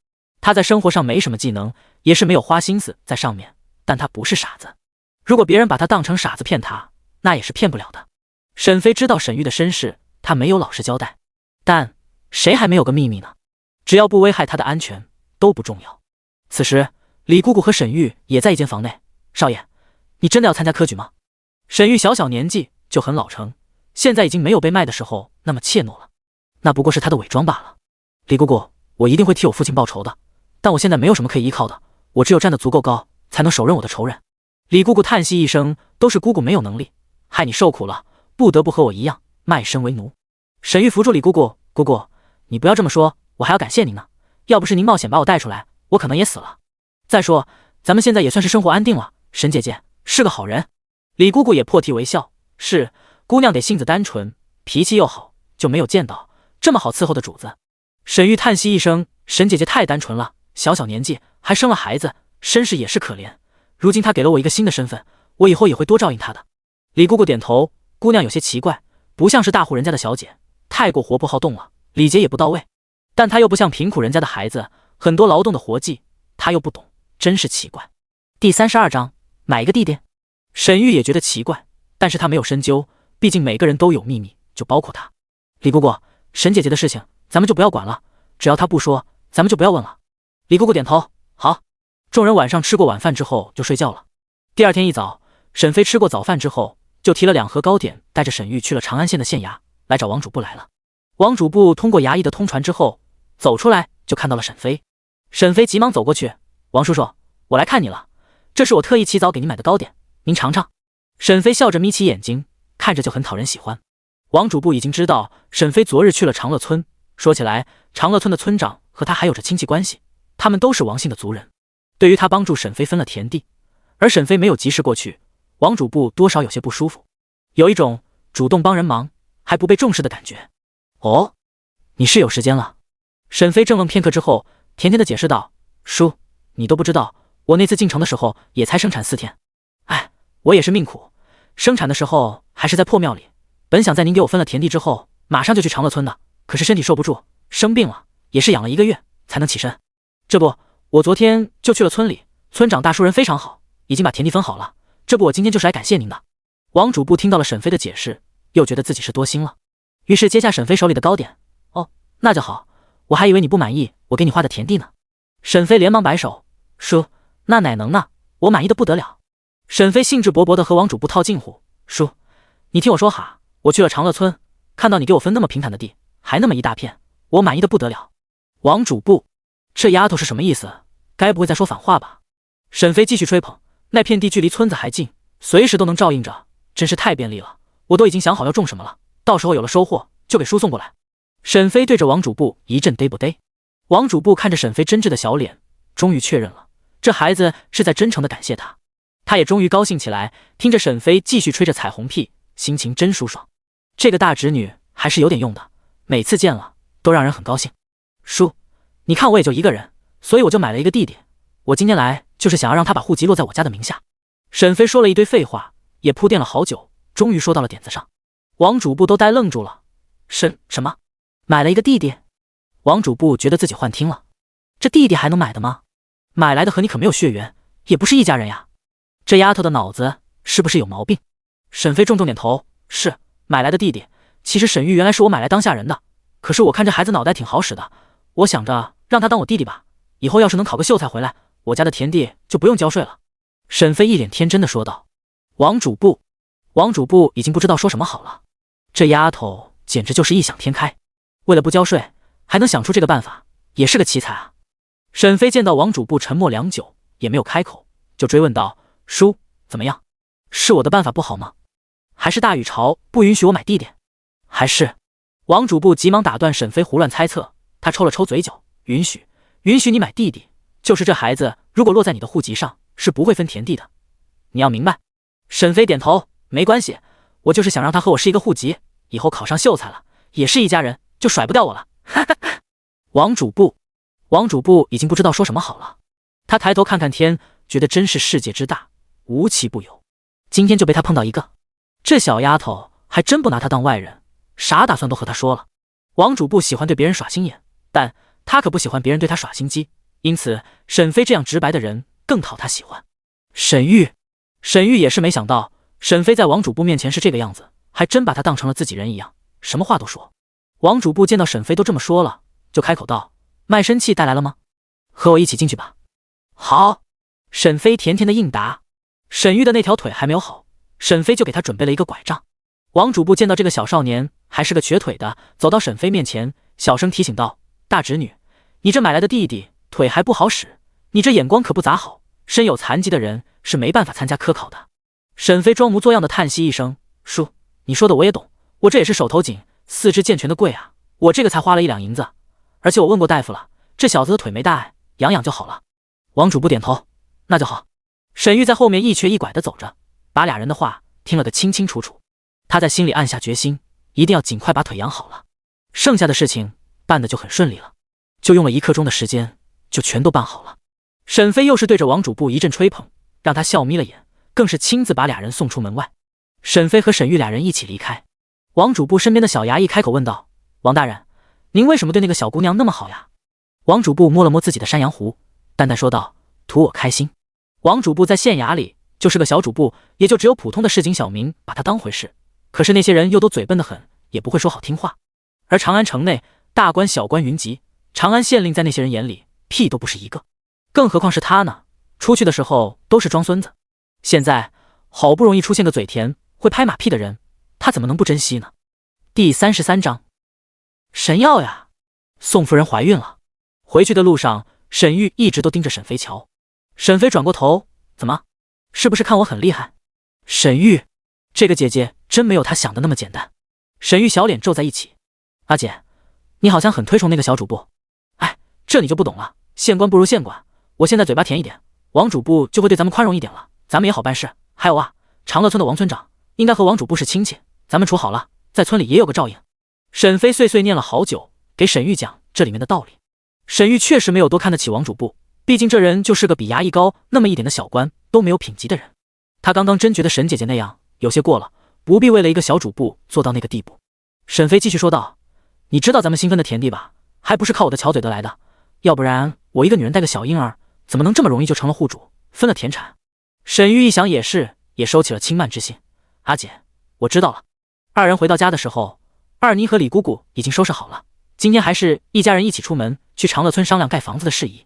他在生活上没什么技能，也是没有花心思在上面，但他不是傻子。如果别人把他当成傻子骗他，那也是骗不了的。沈飞知道沈玉的身世，他没有老实交代，但谁还没有个秘密呢？只要不危害他的安全，都不重要。此时，李姑姑和沈玉也在一间房内。少爷，你真的要参加科举吗？沈玉小年纪就很老成，现在已经没有被卖的时候那么怯懦了。那不过是他的伪装罢了。李姑姑，我一定会替我父亲报仇的，但我现在没有什么可以依靠的，我只有站得足够高，才能手刃我的仇人。李姑姑叹息一声，都是姑姑没有能力，害你受苦了，不得不和我一样卖身为奴。沈玉扶住李姑姑，姑姑，你不要这么说，我还要感谢您呢，要不是您冒险把我带出来，我可能也死了。再说，咱们现在也算是生活安定了，沈姐姐是个好人。李姑姑也破涕为笑，是，姑娘得性子单纯，脾气又好，就没有见到这么好伺候的主子。沈玉叹息一声，沈姐姐太单纯了，小小年纪还生了孩子，身世也是可怜。如今她给了我一个新的身份，我以后也会多照应她的。李姑姑点头，姑娘有些奇怪，不像是大户人家的小姐，太过活泼好动了，礼节也不到位。但她又不像贫苦人家的孩子，很多劳动的活计她又不懂，真是奇怪。第32章，买一个弟弟。沈玉也觉得奇怪，但是她没有深究，毕竟每个人都有秘密，就包括她。李姑姑，沈姐姐的事情咱们就不要管了，只要她不说，咱们就不要问了。李姑姑点头，好。众人晚上吃过晚饭之后就睡觉了。第二天一早，沈飞吃过早饭之后，就提了2盒糕点，带着沈玉去了长安县的县衙，来找王主簿来了。王主簿通过衙役的通传之后，走出来就看到了沈飞。沈飞急忙走过去，王叔叔，我来看你了，这是我特意起早给您买的糕点，您尝尝。沈飞笑着眯起眼睛，看着就很讨人喜欢。王主簿已经知道沈飞昨日去了长乐村，说起来，长乐村的村长和他还有着亲戚关系，他们都是王姓的族人。对于他帮助沈飞分了田地，而沈飞没有及时过去，王主簿多少有些不舒服，有一种主动帮人忙还不被重视的感觉。哦，你是有时间了。沈飞正愣片刻之后，甜甜的解释道，叔，你都不知道，我那次进城的时候也才生产4天。哎，我也是命苦，生产的时候还是在破庙里，本想在您给我分了田地之后马上就去长乐村的，可是身体受不住，生病了，也是养了1个月才能起身。这不，我昨天就去了村里，村长大叔人非常好，已经把田地分好了，这不我今天就是来感谢您的。王主簿听到了沈飞的解释，又觉得自己是多心了，于是接下沈飞手里的糕点，哦，那就好，我还以为你不满意我给你画的田地呢。沈飞连忙摆手，叔，那哪能呢，我满意的不得了。沈飞兴致勃勃地和王主簿套近乎，叔，你听我说哈，我去了长乐村，看到你给我分那么平坦的地，还那么一大片，我满意的不得了。王主簿，这丫头是什么意思？该不会在说反话吧？沈飞继续吹捧，那片地距离村子还近，随时都能照应着，真是太便利了，我都已经想好要种什么了，到时候有了收获就给叔送过来。沈飞对着王主簿一阵嘚不嘚。王主簿看着沈飞真挚的小脸，终于确认了，这孩子是在真诚的感谢他。他也终于高兴起来，听着沈飞继续吹着彩虹屁，心情真舒爽。这个大侄女还是有点用的，每次见了都让人很高兴。叔，你看我也就1个人，所以我就买了一个弟弟，我今天来就是想要让他把户籍落在我家的名下。沈飞说了一堆废话，也铺垫了好久，终于说到了点子上。王主簿都呆愣住了，什么？买了一个弟弟？王主簿觉得自己幻听了，这弟弟还能买的吗？买来的和你可没有血缘，也不是一家人呀。这丫头的脑子是不是有毛病？沈飞重重点头，是买来的弟弟。其实沈玉原来是我买来当下人的，可是我看这孩子脑袋挺好使的，我想着让他当我弟弟吧，以后要是能考个秀才回来，我家的田地就不用交税了。沈飞一脸天真的说道。王主簿已经不知道说什么好了，这丫头简直就是异想天开，为了不交税还能想出这个办法，也是个奇才啊。沈飞见到王主簿沉默良久，也没有开口，就追问道，叔，怎么样？是我的办法不好吗？还是大禹朝不允许我买弟弟？还是……王主簿急忙打断沈飞胡乱猜测，他抽了抽嘴角，允许你买弟弟，就是这孩子如果落在你的户籍上，是不会分田地的，你要明白。沈飞点头，没关系，我就是想让他和我是一个户籍，以后考上秀才了，也是一家人，就甩不掉我了。王主簿已经不知道说什么好了，他抬头看看天，觉得真是世界之大，无奇不有。今天就被他碰到一个，这小丫头还真不拿他当外人，啥打算都和他说了。王主簿喜欢对别人耍心眼，但他可不喜欢别人对他耍心机，因此沈飞这样直白的人更讨他喜欢。沈玉也是没想到沈飞在王主簿面前是这个样子，还真把他当成了自己人一样，什么话都说。王主簿见到沈飞都这么说了，就开口道，卖身契带来了吗？和我一起进去吧。好。沈飞甜甜的应答。沈玉的那条腿还没有好，沈飞就给他准备了一个拐杖。王主簿见到这个小少年还是个瘸腿的，走到沈飞面前，小声提醒道：“大侄女，你这买来的弟弟腿还不好使，你这眼光可不咋好，身有残疾的人是没办法参加科考的。”沈飞装模作样的叹息一声：“叔，你说的我也懂，我这也是手头紧，四肢健全的贵啊，我这个才花了1两银子，而且我问过大夫了，这小子的腿没大碍，养养就好了。”王主簿点头：“那就好。”沈玉在后面一瘸一拐地走着，把俩人的话听了个清清楚楚。他在心里暗下决心，一定要尽快把腿养好了，剩下的事情办得就很顺利了。就用了1刻钟的时间，就全都办好了。沈飞又是对着王主簿一阵吹捧，让他笑眯了眼，更是亲自把俩人送出门外。沈飞和沈玉俩人一起离开。王主簿身边的小衙役开口问道：“王大人，您为什么对那个小姑娘那么好呀？”王主簿摸了摸自己的山羊胡，淡淡说道：“图我开心。”王主簿在县衙里就是个小主簿，也就只有普通的市井小民把他当回事。可是那些人又都嘴笨得很，也不会说好听话。而长安城内大官小官云集，长安县令在那些人眼里屁都不是一个，更何况是他呢？出去的时候都是装孙子，现在好不容易出现个嘴甜会拍马屁的人，他怎么能不珍惜呢？第33章，神药呀！宋夫人怀孕了。回去的路上，沈玉一直都盯着沈飞瞧。沈飞转过头：“怎么？是不是看我很厉害？”沈玉，这个姐姐真没有她想的那么简单。沈玉小脸皱在一起：“阿姐，你好像很推崇那个小主簿。哎，这你就不懂了，县官不如县管。我现在嘴巴甜一点，王主簿就会对咱们宽容一点了，咱们也好办事。还有啊，长乐村的王村长应该和王主簿是亲戚，咱们处好了，在村里也有个照应。”沈飞碎碎念了好久，给沈玉讲这里面的道理。沈玉确实没有多看得起王主簿，毕竟这人就是个比衙役高那么一点的小官都没有品级的人。他刚刚真觉得沈姐姐那样有些过了，不必为了一个小主簿做到那个地步。沈飞继续说道：“你知道咱们新分的田地吧？还不是靠我的巧嘴得来的，要不然我一个女人带个小婴儿，怎么能这么容易就成了户主，分了田产？”沈玉一想也是，也收起了轻慢之心：“阿姐，我知道了。”二人回到家的时候，二妮和李姑姑已经收拾好了，今天还是一家人一起出门去长乐村商量盖房子的事宜。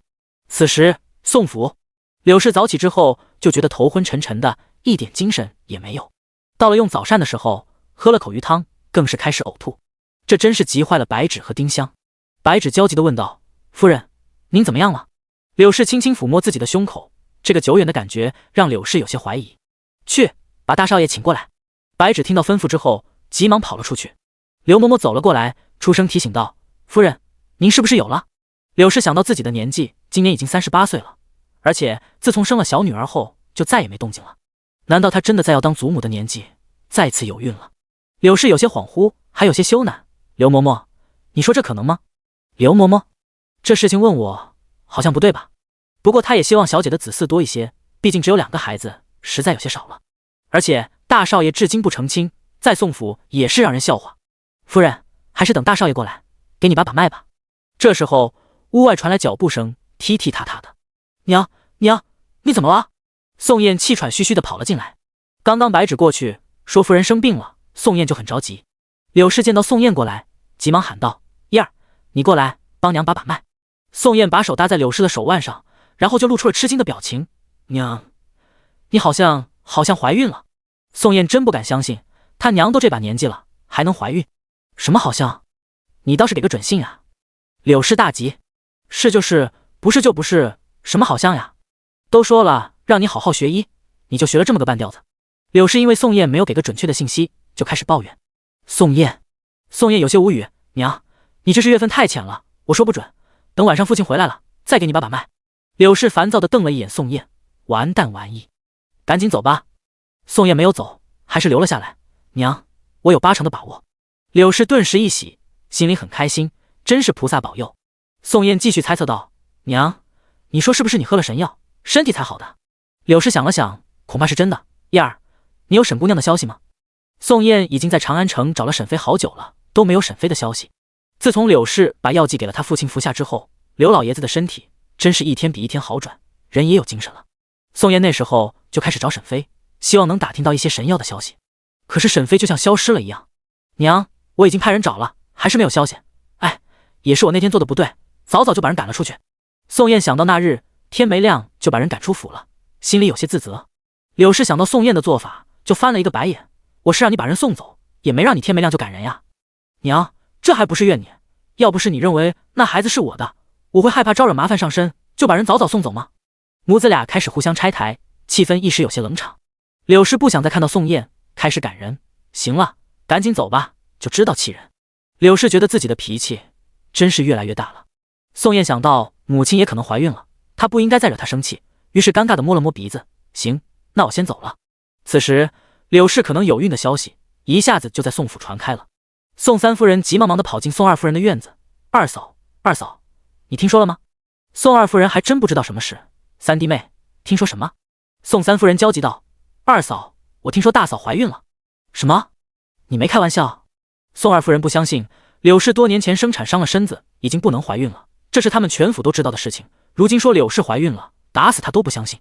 此时宋府，柳氏早起之后就觉得头昏沉沉的，一点精神也没有。到了用早膳的时候，喝了口鱼汤，更是开始呕吐，这真是急坏了白芷和丁香。白芷焦急地问道：“夫人，您怎么样了？”柳氏轻轻抚摸自己的胸口，这个久远的感觉让柳氏有些怀疑。去，把大少爷请过来。白芷听到吩咐之后，急忙跑了出去。刘嬷嬷走了过来，出声提醒道：“夫人，您是不是有了？”柳氏想到自己的年纪，今年已经38岁了，而且自从生了小女儿后，就再也没动静了。难道她真的在要当祖母的年纪，再次有孕了？柳氏有些恍惚，还有些羞赧。刘嬷嬷，你说这可能吗？刘嬷嬷，这事情问我，好像不对吧？不过她也希望小姐的子嗣多一些，毕竟只有2个孩子，实在有些少了。而且大少爷至今不成亲，在宋府也是让人笑话。夫人，还是等大少爷过来，给你把把脉吧。这时候，屋外传来脚步声，踢踢踏踏的。娘，娘，你怎么了？宋燕气喘吁吁地跑了进来。刚刚白芷过去说夫人生病了，宋燕就很着急。柳氏见到宋燕过来，急忙喊道：“燕儿，你过来帮娘把把脉。”宋燕把手搭在柳氏的手腕上，然后就露出了吃惊的表情：“娘，你好像怀孕了。”宋燕真不敢相信，她娘都这把年纪了，还能怀孕？什么好像？你倒是给个准信啊！柳氏大急：“是就是，不是就不是，什么好像呀？都说了让你好好学医，你就学了这么个半吊子。”柳氏因为宋燕没有给个准确的信息，就开始抱怨。宋燕有些无语：“娘，你这是月份太浅了，我说不准，等晚上父亲回来了，再给你把把脉。”柳氏烦躁地瞪了一眼宋燕：“完蛋玩意，赶紧走吧。”宋燕没有走，还是留了下来：“娘，我有80%的把握。”柳氏顿时一喜，心里很开心，真是菩萨保佑。宋燕继续猜测道：“娘，你说是不是你喝了神药，身体才好的？”柳氏想了想，恐怕是真的。燕儿，你有沈姑娘的消息吗？宋燕已经在长安城找了沈飞好久了，都没有沈飞的消息。自从柳氏把药剂给了他父亲服下之后，刘老爷子的身体真是一天比一天好转，人也有精神了。宋燕那时候就开始找沈飞，希望能打听到一些神药的消息。可是沈飞就像消失了一样。娘，我已经派人找了，还是没有消息。哎，也是我那天做的不对，早早就把人赶了出去。宋燕想到那日天没亮就把人赶出府了，心里有些自责。柳氏想到宋燕的做法，就翻了一个白眼：“我是让你把人送走，也没让你天没亮就赶人呀。娘，这还不是怨你？要不是你认为那孩子是我的，我会害怕招惹麻烦上身，就把人早早送走吗？母子俩开始互相拆台，气氛一时有些冷场。柳氏不想再看到宋燕，开始赶人。行了，赶紧走吧，就知道气人。柳氏觉得自己的脾气真是越来越大了。宋燕想到母亲也可能怀孕了，她不应该再惹她生气，于是尴尬地摸了摸鼻子。行，那我先走了。此时柳氏可能有孕的消息一下子就在宋府传开了。宋三夫人急忙忙地跑进宋二夫人的院子。二嫂，二嫂，你听说了吗？宋二夫人还真不知道什么事。三弟妹，听说什么？宋三夫人焦急道。二嫂，我听说大嫂怀孕了。什么？你没开玩笑？宋二夫人不相信，柳氏多年前生产伤了身子，已经不能怀孕了，这是他们全府都知道的事情。如今说柳氏怀孕了，打死她都不相信。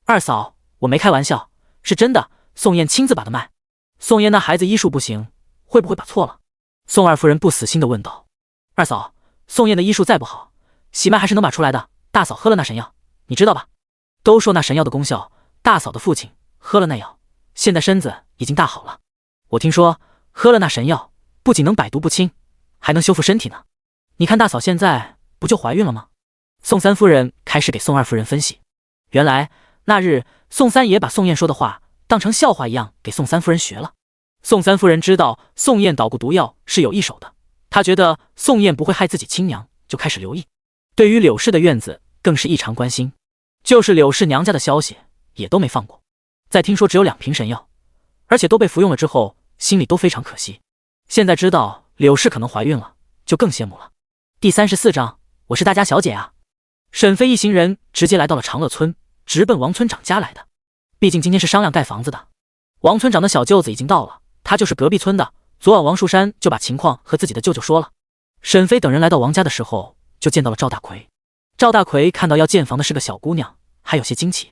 二嫂，我没开玩笑，是真的，宋燕亲自把的脉。宋燕那孩子医术不行，会不会把错了？宋二夫人不死心地问道。二嫂，宋燕的医术再不好，喜脉还是能把出来的。大嫂喝了那神药，你知道吧？都说那神药的功效，大嫂的父亲喝了那药，现在身子已经大好了。我听说喝了那神药，不仅能百毒不侵，还能修复身体呢。你看大嫂现在不就怀孕了吗？宋三夫人开始给宋二夫人分析。原来那日宋三爷把宋燕说的话当成笑话一样给宋三夫人学了。宋三夫人知道宋燕捣鼓毒药是有一手的，她觉得宋燕不会害自己亲娘，就开始留意。对于柳氏的院子更是异常关心，就是柳氏娘家的消息也都没放过。在听说只有2瓶神药，而且都被服用了之后，心里都非常可惜。现在知道柳氏可能怀孕了，就更羡慕了。第34章，我是大家小姐啊。沈飞一行人直接来到了长乐村，直奔王村长家来的。毕竟今天是商量盖房子的。王村长的小舅子已经到了，他就是隔壁村的。昨晚王树山就把情况和自己的舅舅说了。沈飞等人来到王家的时候，就见到了赵大奎。赵大奎看到要建房的是个小姑娘，还有些惊奇。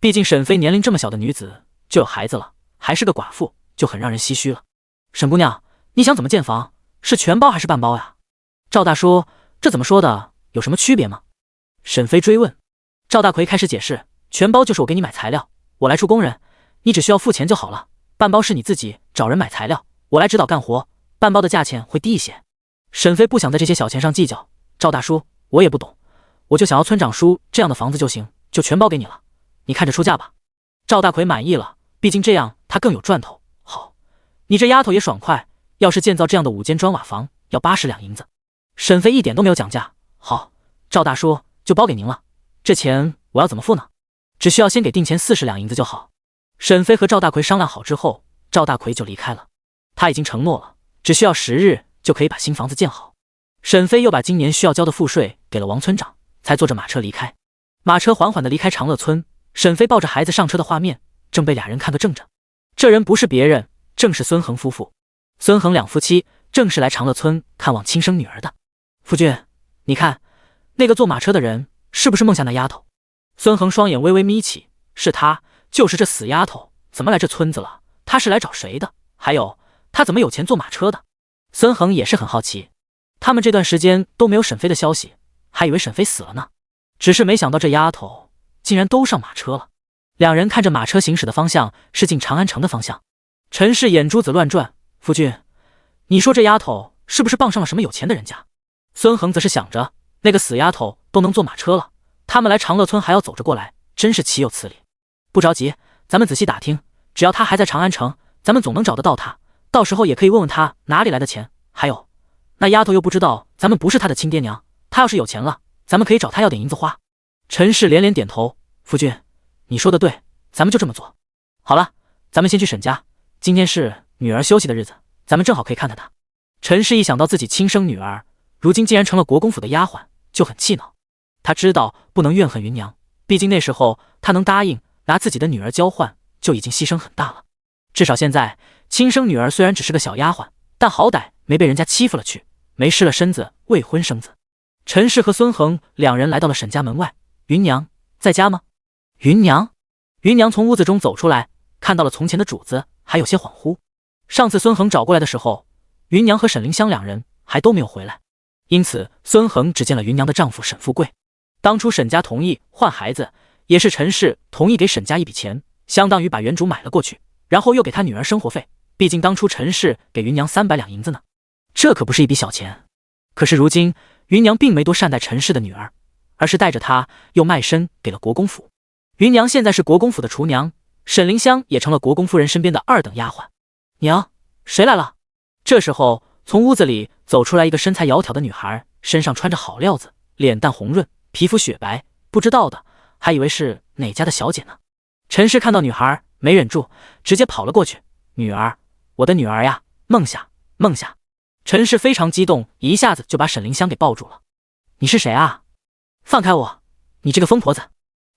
毕竟沈飞年龄这么小的女子就有孩子了，还是个寡妇，就很让人唏嘘了。沈姑娘，你想怎么建房？是全包还是半包呀？赵大叔，这怎么说的？有什么区别吗？沈飞追问。赵大奎开始解释，全包就是我给你买材料，我来出工人，你只需要付钱就好了。半包是你自己找人买材料，我来指导干活，半包的价钱会低一些。沈飞不想在这些小钱上计较。赵大叔，我也不懂，我就想要村长叔这样的房子就行，就全包给你了，你看着出价吧。赵大奎满意了，毕竟这样他更有赚头。好，你这丫头也爽快，要是建造这样的5间砖瓦房，要80两银子。沈飞一点都没有讲价。好，赵大叔就包给您了，这钱我要怎么付呢？只需要先给定钱40两银子就好。沈飞和赵大奎商量好之后，赵大奎就离开了。他已经承诺了，只需要10日就可以把新房子建好。沈飞又把今年需要交的赋税给了王村长，才坐着马车离开。马车缓缓地离开长乐村，沈飞抱着孩子上车的画面正被俩人看个正着。这人不是别人，正是孙恒夫妇。孙恒两夫妻正是来长乐村看望亲生女儿的。夫君，你看那个坐马车的人是不是梦夏那丫头？孙恒双眼微微眯起，是她，就是这死丫头，怎么来这村子了？她是来找谁的？还有她怎么有钱坐马车的？孙恒也是很好奇。他们这段时间都没有沈飞的消息，还以为沈飞死了呢，只是没想到这丫头竟然都上马车了。两人看着马车行驶的方向是进长安城的方向。陈氏眼珠子乱转，夫君，你说这丫头是不是傍上了什么有钱的人家？孙恒则是想着，那个死丫头都能坐马车了，他们来长乐村还要走着过来，真是岂有此理。不着急，咱们仔细打听，只要他还在长安城，咱们总能找得到他，到时候也可以问问他哪里来的钱。还有那丫头又不知道咱们不是她的亲爹娘，她要是有钱了，咱们可以找她要点银子花。陈氏连连点头，夫君，你说的对，咱们就这么做。好了，咱们先去沈家，今天是女儿休息的日子，咱们正好可以看看她。陈氏一想到自己亲生女儿如今竟然成了国公府的丫鬟，就很气恼。他知道不能怨恨芸娘，毕竟那时候他能答应拿自己的女儿交换，就已经牺牲很大了。至少现在亲生女儿虽然只是个小丫鬟，但好歹没被人家欺负了去，没失了身子，未婚生子。陈氏和孙恒两人来到了沈家门外。芸娘在家吗？芸娘从屋子中走出来，看到了从前的主子，还有些恍惚。上次孙恒找过来的时候，芸娘和沈凌香两人还都没有回来，因此孙恒只见了芸娘的丈夫沈富贵。当初沈家同意换孩子，也是陈氏同意给沈家一笔钱，相当于把原主买了过去，然后又给他女儿生活费，毕竟当初陈氏给芸娘300两银子呢，这可不是一笔小钱。可是如今芸娘并没多善待陈氏的女儿，而是带着她又卖身给了国公府。芸娘现在是国公府的厨娘，沈凌香也成了国公夫人身边的2等丫鬟。娘，谁来了？这时候从屋子里走出来一个身材窈窕的女孩，身上穿着好料子，脸蛋红润，皮肤雪白，不知道的还以为是哪家的小姐呢。陈氏看到女孩没忍住，直接跑了过去。女儿，我的女儿呀，梦夏，梦夏。陈氏非常激动，一下子就把沈凌香给抱住了。你是谁啊？放开我，你这个疯婆子！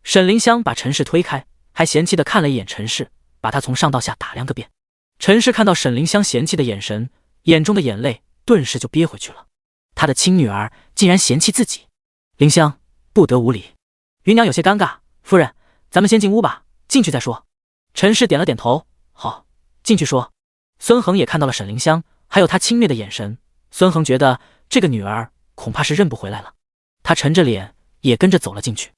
沈凌香把陈氏推开，还嫌弃地看了一眼陈氏，把她从上到下打量个遍。陈氏看到沈凌香嫌弃的眼神，眼中的眼泪顿时就憋回去了。她的亲女儿竟然嫌弃自己，凌香不得无礼。芸娘有些尴尬，夫人，咱们先进屋吧，进去再说。陈氏点了点头，好，进去说。孙恒也看到了沈凌香还有她轻蔑的眼神，孙恒觉得这个女儿恐怕是认不回来了，他沉着脸也跟着走了进去。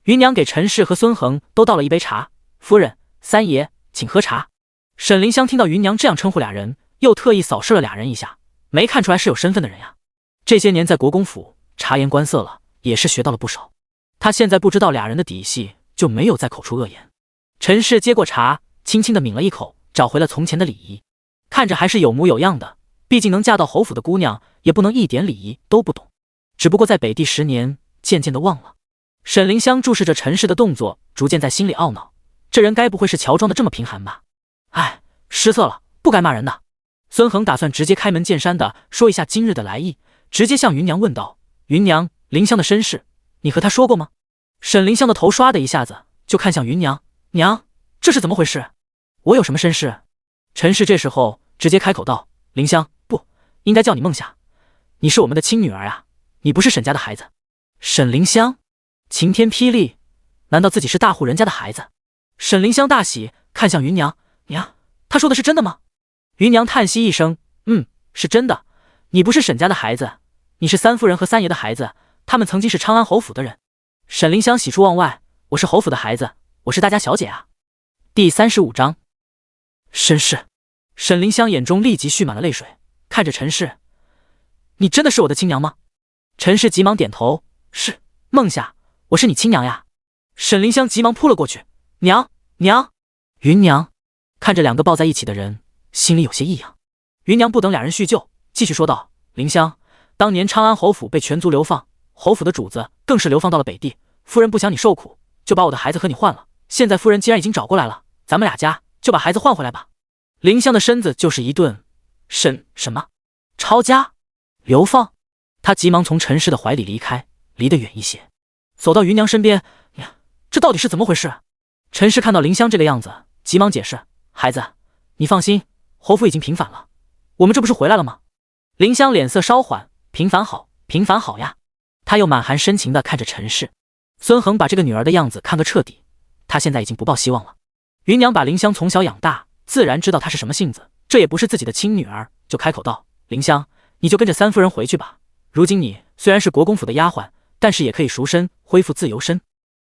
芸娘给陈氏和孙恒都倒了一杯茶，夫人、三爷请喝茶。沈凌香听到芸娘这样称呼俩人，又特意扫视了俩人一下，没看出来是有身份的人呀。这些年在国公府察言观色了，也是学到了不少。他现在不知道俩人的底细，就没有再口出恶言。陈氏接过茶，轻轻地抿了一口，找回了从前的礼仪，看着还是有模有样的，毕竟能嫁到侯府的姑娘，也不能一点礼仪都不懂。只不过在北地10年，渐渐的忘了。沈凌香注视着陈氏的动作，逐渐在心里懊恼，这人该不会是乔装的这么贫寒吧？哎，失策了，不该骂人的。孙恒打算直接开门见山的说一下今日的来意，直接向芸娘问道：芸娘，凌香的身世，你和她说过吗？沈凌香的头唰的一下子就看向芸娘，娘，这是怎么回事？我有什么身世？陈氏这时候直接开口道：凌香，不应该叫你梦夏，你是我们的亲女儿啊，你不是沈家的孩子。沈凌香晴天霹雳，难道自己是大户人家的孩子？沈凌香大喜，看向芸娘，娘，她说的是真的吗？芸娘叹息一声，是真的，你不是沈家的孩子，你是三夫人和三爷的孩子，他们曾经是昌安侯府的人。沈凌香喜出望外，我是侯府的孩子，我是大家小姐啊。第35章身世。沈凌香眼中立即蓄满了泪水，看着陈氏，你真的是我的亲娘吗？陈氏急忙点头，是，梦夏，我是你亲娘呀。沈凌香急忙扑了过去，娘，娘。芸娘看着两个抱在一起的人，心里有些异样。芸娘不等俩人叙旧，继续说道：凌香，当年昌安侯府被全族流放，侯府的主子更是流放到了北地，夫人不想你受苦，就把我的孩子和你换了，现在夫人既然已经找过来了，咱们俩家就把孩子换回来吧。凌香的身子就是一顿，什么？抄家？流放？他急忙从陈氏的怀里离开，离得远一些，走到芸娘身边，呀，这到底是怎么回事？陈氏看到凌香这个样子，急忙解释，孩子，你放心，侯府已经平反了，我们这不是回来了吗？凌香脸色稍缓，平反好，平反好呀。他又满含深情地看着陈氏。孙恒把这个女儿的样子看个彻底，他现在已经不抱希望了。芸娘把凌香从小养大，自然知道她是什么性子，这也不是自己的亲女儿，就开口道：凌香，你就跟着三夫人回去吧，如今你虽然是国公府的丫鬟，但是也可以赎身，恢复自由身。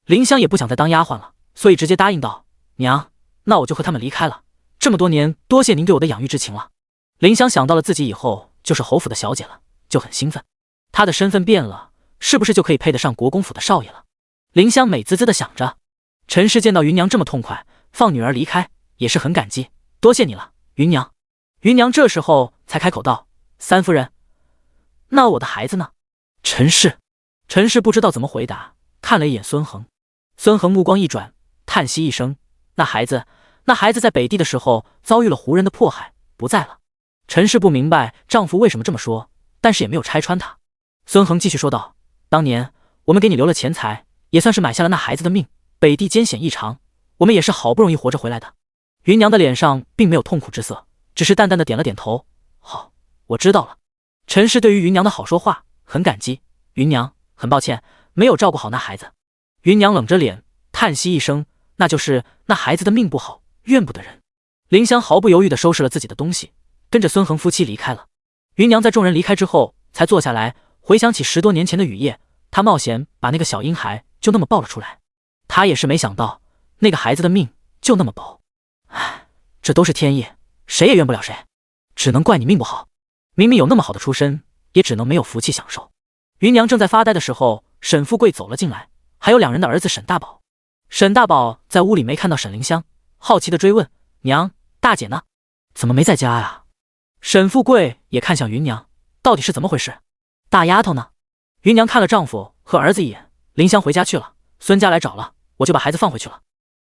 凌香也不想再当丫鬟了，所以直接答应道：娘，那我就和他们离开了，这么多年多谢您对我的养育之情了。凌香想到了自己以后就是侯府的小姐了，就很兴奋，她的身份变了，是不是就可以配得上国公府的少爷了？凌香美滋滋地想着。陈氏见到芸娘这么痛快，放女儿离开，也是很感激，多谢你了，芸娘。芸娘这时候才开口道：三夫人，那我的孩子呢？陈氏不知道怎么回答，看了一眼孙恒。孙恒目光一转，叹息一声，那孩子在北地的时候遭遇了胡人的迫害，不在了。陈氏不明白丈夫为什么这么说，但是也没有拆穿他。孙恒继续说道：当年我们给你留了钱财，也算是买下了那孩子的命，北地艰险异常，我们也是好不容易活着回来的。芸娘的脸上并没有痛苦之色，只是淡淡的点了点头，好，我知道了。陈氏对于芸娘的好说话很感激，芸娘很抱歉没有照顾好那孩子。芸娘冷着脸叹息一声，那就是那孩子的命不好，怨不得人。凌香毫不犹豫地收拾了自己的东西，跟着孙恒夫妻离开了。芸娘在众人离开之后才坐下来，回想起10多年前的雨夜，她冒险把那个小婴孩就那么抱了出来。她也是没想到那个孩子的命就那么薄，唉，这都是天意，谁也怨不了谁，只能怪你命不好。明明有那么好的出身，也只能没有福气享受。芸娘正在发呆的时候，沈富贵走了进来，还有2人的儿子沈大宝。沈大宝在屋里没看到沈凌香，好奇地追问：“娘，大姐呢？怎么没在家呀？”沈富贵也看向芸娘，到底是怎么回事？大丫头呢？芸娘看了丈夫和儿子一眼，凌香回家去了，孙家来找了，我就把孩子放回去了。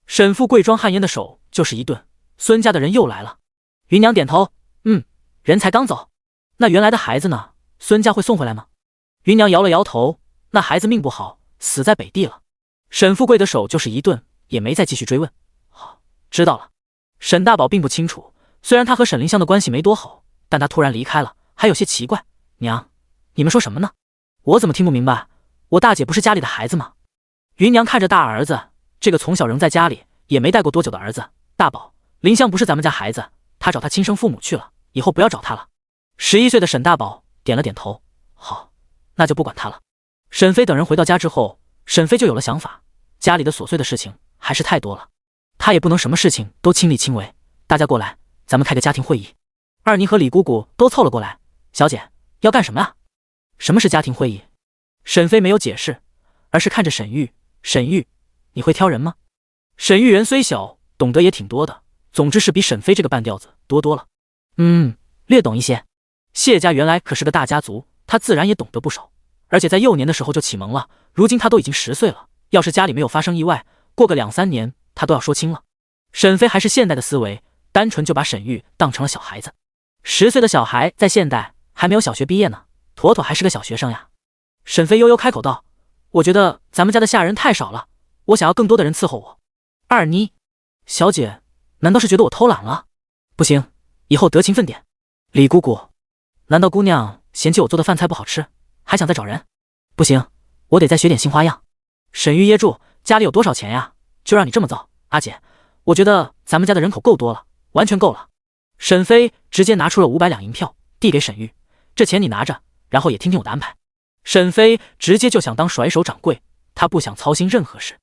沈富贵装旱烟的手就是一顿，孙家的人又来了。芸娘点头，人才刚走。那原来的孩子呢？孙家会送回来吗？芸娘摇了摇头，那孩子命不好，死在北地了。沈富贵的手就是一顿，也没再继续追问。好，知道了。沈大宝并不清楚，虽然他和沈凌香的关系没多好，但他突然离开了，还有些奇怪。娘，你们说什么呢？我怎么听不明白？我大姐不是家里的孩子吗？芸娘看着大儿子，这个从小仍在家里也没带过多久的儿子，大宝，凌香不是咱们家孩子，他找他亲生父母去了，以后不要找他了。11岁的沈大宝点了点头，好，那就不管他了。沈飞等人回到家之后，沈飞就有了想法，家里的琐碎的事情还是太多了，他也不能什么事情都亲力亲为。大家过来，咱们开个家庭会议。二妮和李姑姑都凑了过来，小姐要干什么啊？什么是家庭会议？沈飞没有解释，而是看着沈玉。沈玉，你会挑人吗？沈玉人虽小，懂得也挺多的，总之是比沈飞这个半吊子多多了。略懂一些。谢家原来可是个大家族，他自然也懂得不少，而且在幼年的时候就启蒙了，如今他都已经10岁了，要是家里没有发生意外，过个2、3年他都要说清了。沈飞还是现代的思维，单纯就把沈玉当成了小孩子。10岁的小孩在现代还没有小学毕业呢，妥妥还是个小学生呀。沈飞悠悠开口道，我觉得咱们家的下人太少了，我想要更多的人伺候我。二妮，小姐难道是觉得我偷懒了？不行，以后得勤奋点。李姑姑，难道姑娘嫌弃我做的饭菜不好吃，还想再找人？不行，我得再学点新花样。沈玉噎住，家里有多少钱呀？就让你这么造？阿姐，我觉得咱们家的人口够多了，完全够了。沈飞直接拿出了500两银票，递给沈玉，这钱你拿着，然后也听听我的安排。沈飞直接就想当甩手掌柜，他不想操心任何事。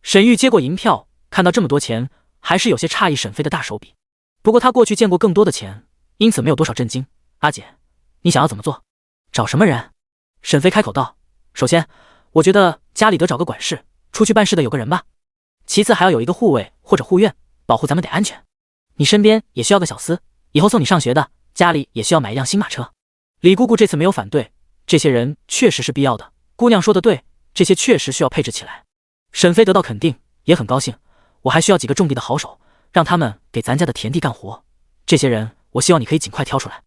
沈玉接过银票，看到这么多钱，还是有些诧异沈飞的大手笔。不过他过去见过更多的钱，因此没有多少震惊。阿姐，你想要怎么做？找什么人？沈飞开口道，首先我觉得家里得找个管事，出去办事的有个人吧。其次还要有一个护卫或者护院，保护咱们得安全。你身边也需要个小厮，以后送你上学的，家里也需要买一辆新马车。李姑姑这次没有反对，这些人确实是必要的，姑娘说的对，这些确实需要配置起来。沈飞得到肯定，也很高兴。我还需要几个种地的好手，让他们给咱家的田地干活。这些人我希望你可以尽快挑出来。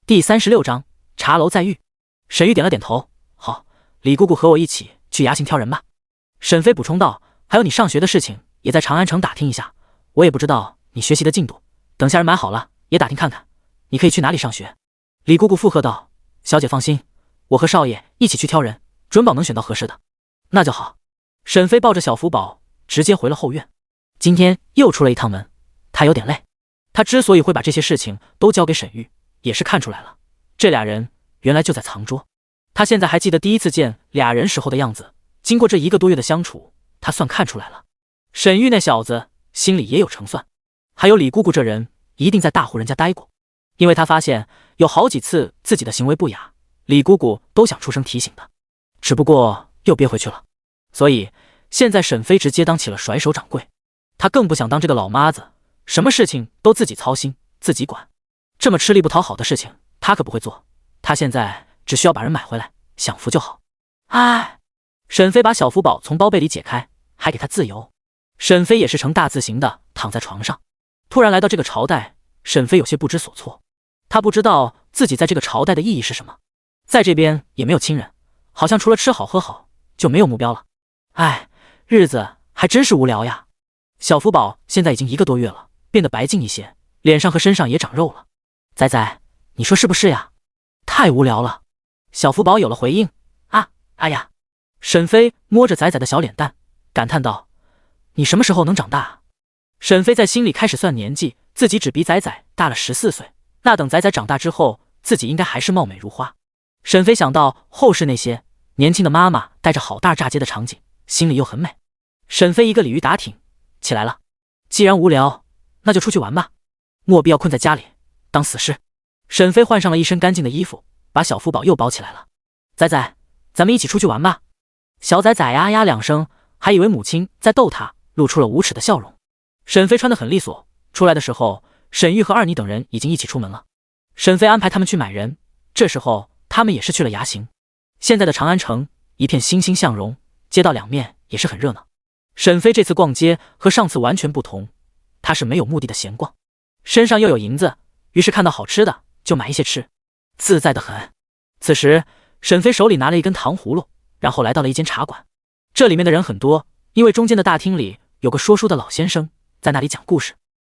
第36章茶楼再遇。沈玉点了点头，好，李姑姑和我一起去衙行挑人吧。沈飞补充道，还有你上学的事情也在长安城打听一下，我也不知道你学习的进度，等下人买好了也打听看看，你可以去哪里上学。李姑姑附和道，小姐放心，我和少爷一起去挑人，准保能选到合适的。那就好。沈飞抱着小福宝直接回了后院。今天又出了一趟门，他有点累。他之所以会把这些事情都交给沈玉，也是看出来了，这俩人原来就在藏拙。他现在还记得第一次见俩人时候的样子，经过这1个多月的相处，他算看出来了。沈玉那小子心里也有成算，还有李姑姑这人一定在大户人家待过，因为他发现有好几次自己的行为不雅，李姑姑都想出声提醒他，只不过又憋回去了。所以现在沈飞直接当起了甩手掌柜，他更不想当这个老妈子，什么事情都自己操心自己管，这么吃力不讨好的事情他可不会做，他现在只需要把人买回来，享福就好。哎，沈飞把小福宝从包被里解开，还给他自由。沈飞也是呈大字形的躺在床上。突然来到这个朝代，沈飞有些不知所措，他不知道自己在这个朝代的意义是什么，在这边也没有亲人，好像除了吃好喝好就没有目标了。哎，日子还真是无聊呀。小福宝现在已经1个多月了，变得白净一些，脸上和身上也长肉了。仔仔，你说是不是呀？太无聊了。小福宝有了回应。哎呀。沈飞摸着仔仔的小脸蛋，感叹道，你什么时候能长大？沈飞在心里开始算年纪，自己只比仔仔大了14岁，那等仔仔长大之后，自己应该还是貌美如花。沈飞想到后世那些年轻的妈妈带着好大炸街的场景，心里又很美。沈飞一个鲤鱼打挺起来了，既然无聊，那就出去玩吧，莫必要困在家里，当死尸。沈飞换上了一身干净的衣服，把小福宝又包起来了。仔仔，咱们一起出去玩吧。小仔仔呀呀两声，还以为母亲在逗他，露出了无耻的笑容。沈飞穿得很利索，出来的时候，沈玉和二妮等人已经一起出门了。沈飞安排他们去买人，这时候他们也是去了衙行。现在的长安城一片欣欣向荣，街道两面也是很热闹。沈飞这次逛街和上次完全不同，他是没有目的的闲逛，身上又有银子，于是看到好吃的就买一些吃，自在得很。此时沈飞手里拿了一根糖葫芦，然后来到了一间茶馆。这里面的人很多，因为中间的大厅里有个说书的老先生在那里讲故事。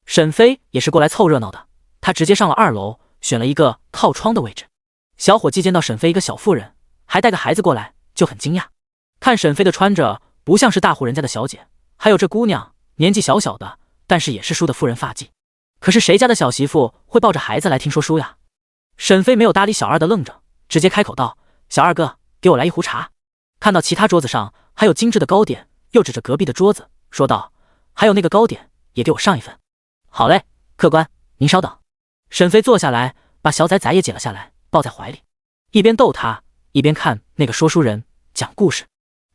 沈飞也是过来凑热闹的，他直接上了2楼，选了一个靠窗的位置。小伙计见到沈飞一个小妇人还带个孩子过来，就很惊讶，看沈飞的穿着不像是大户人家的小姐，还有这姑娘年纪小小的，但是也是书的夫人发髻。可是谁家的小媳妇会抱着孩子来听说书呀？沈飞没有搭理小二的愣着，直接开口道：小二哥，给我来一壶茶。看到其他桌子上还有精致的糕点，又指着隔壁的桌子说道：还有那个糕点也给我上一份。好嘞，客官，您稍等。沈飞坐下来，把小仔仔也解了下来，抱在怀里，一边逗他，一边看那个说书人讲故事。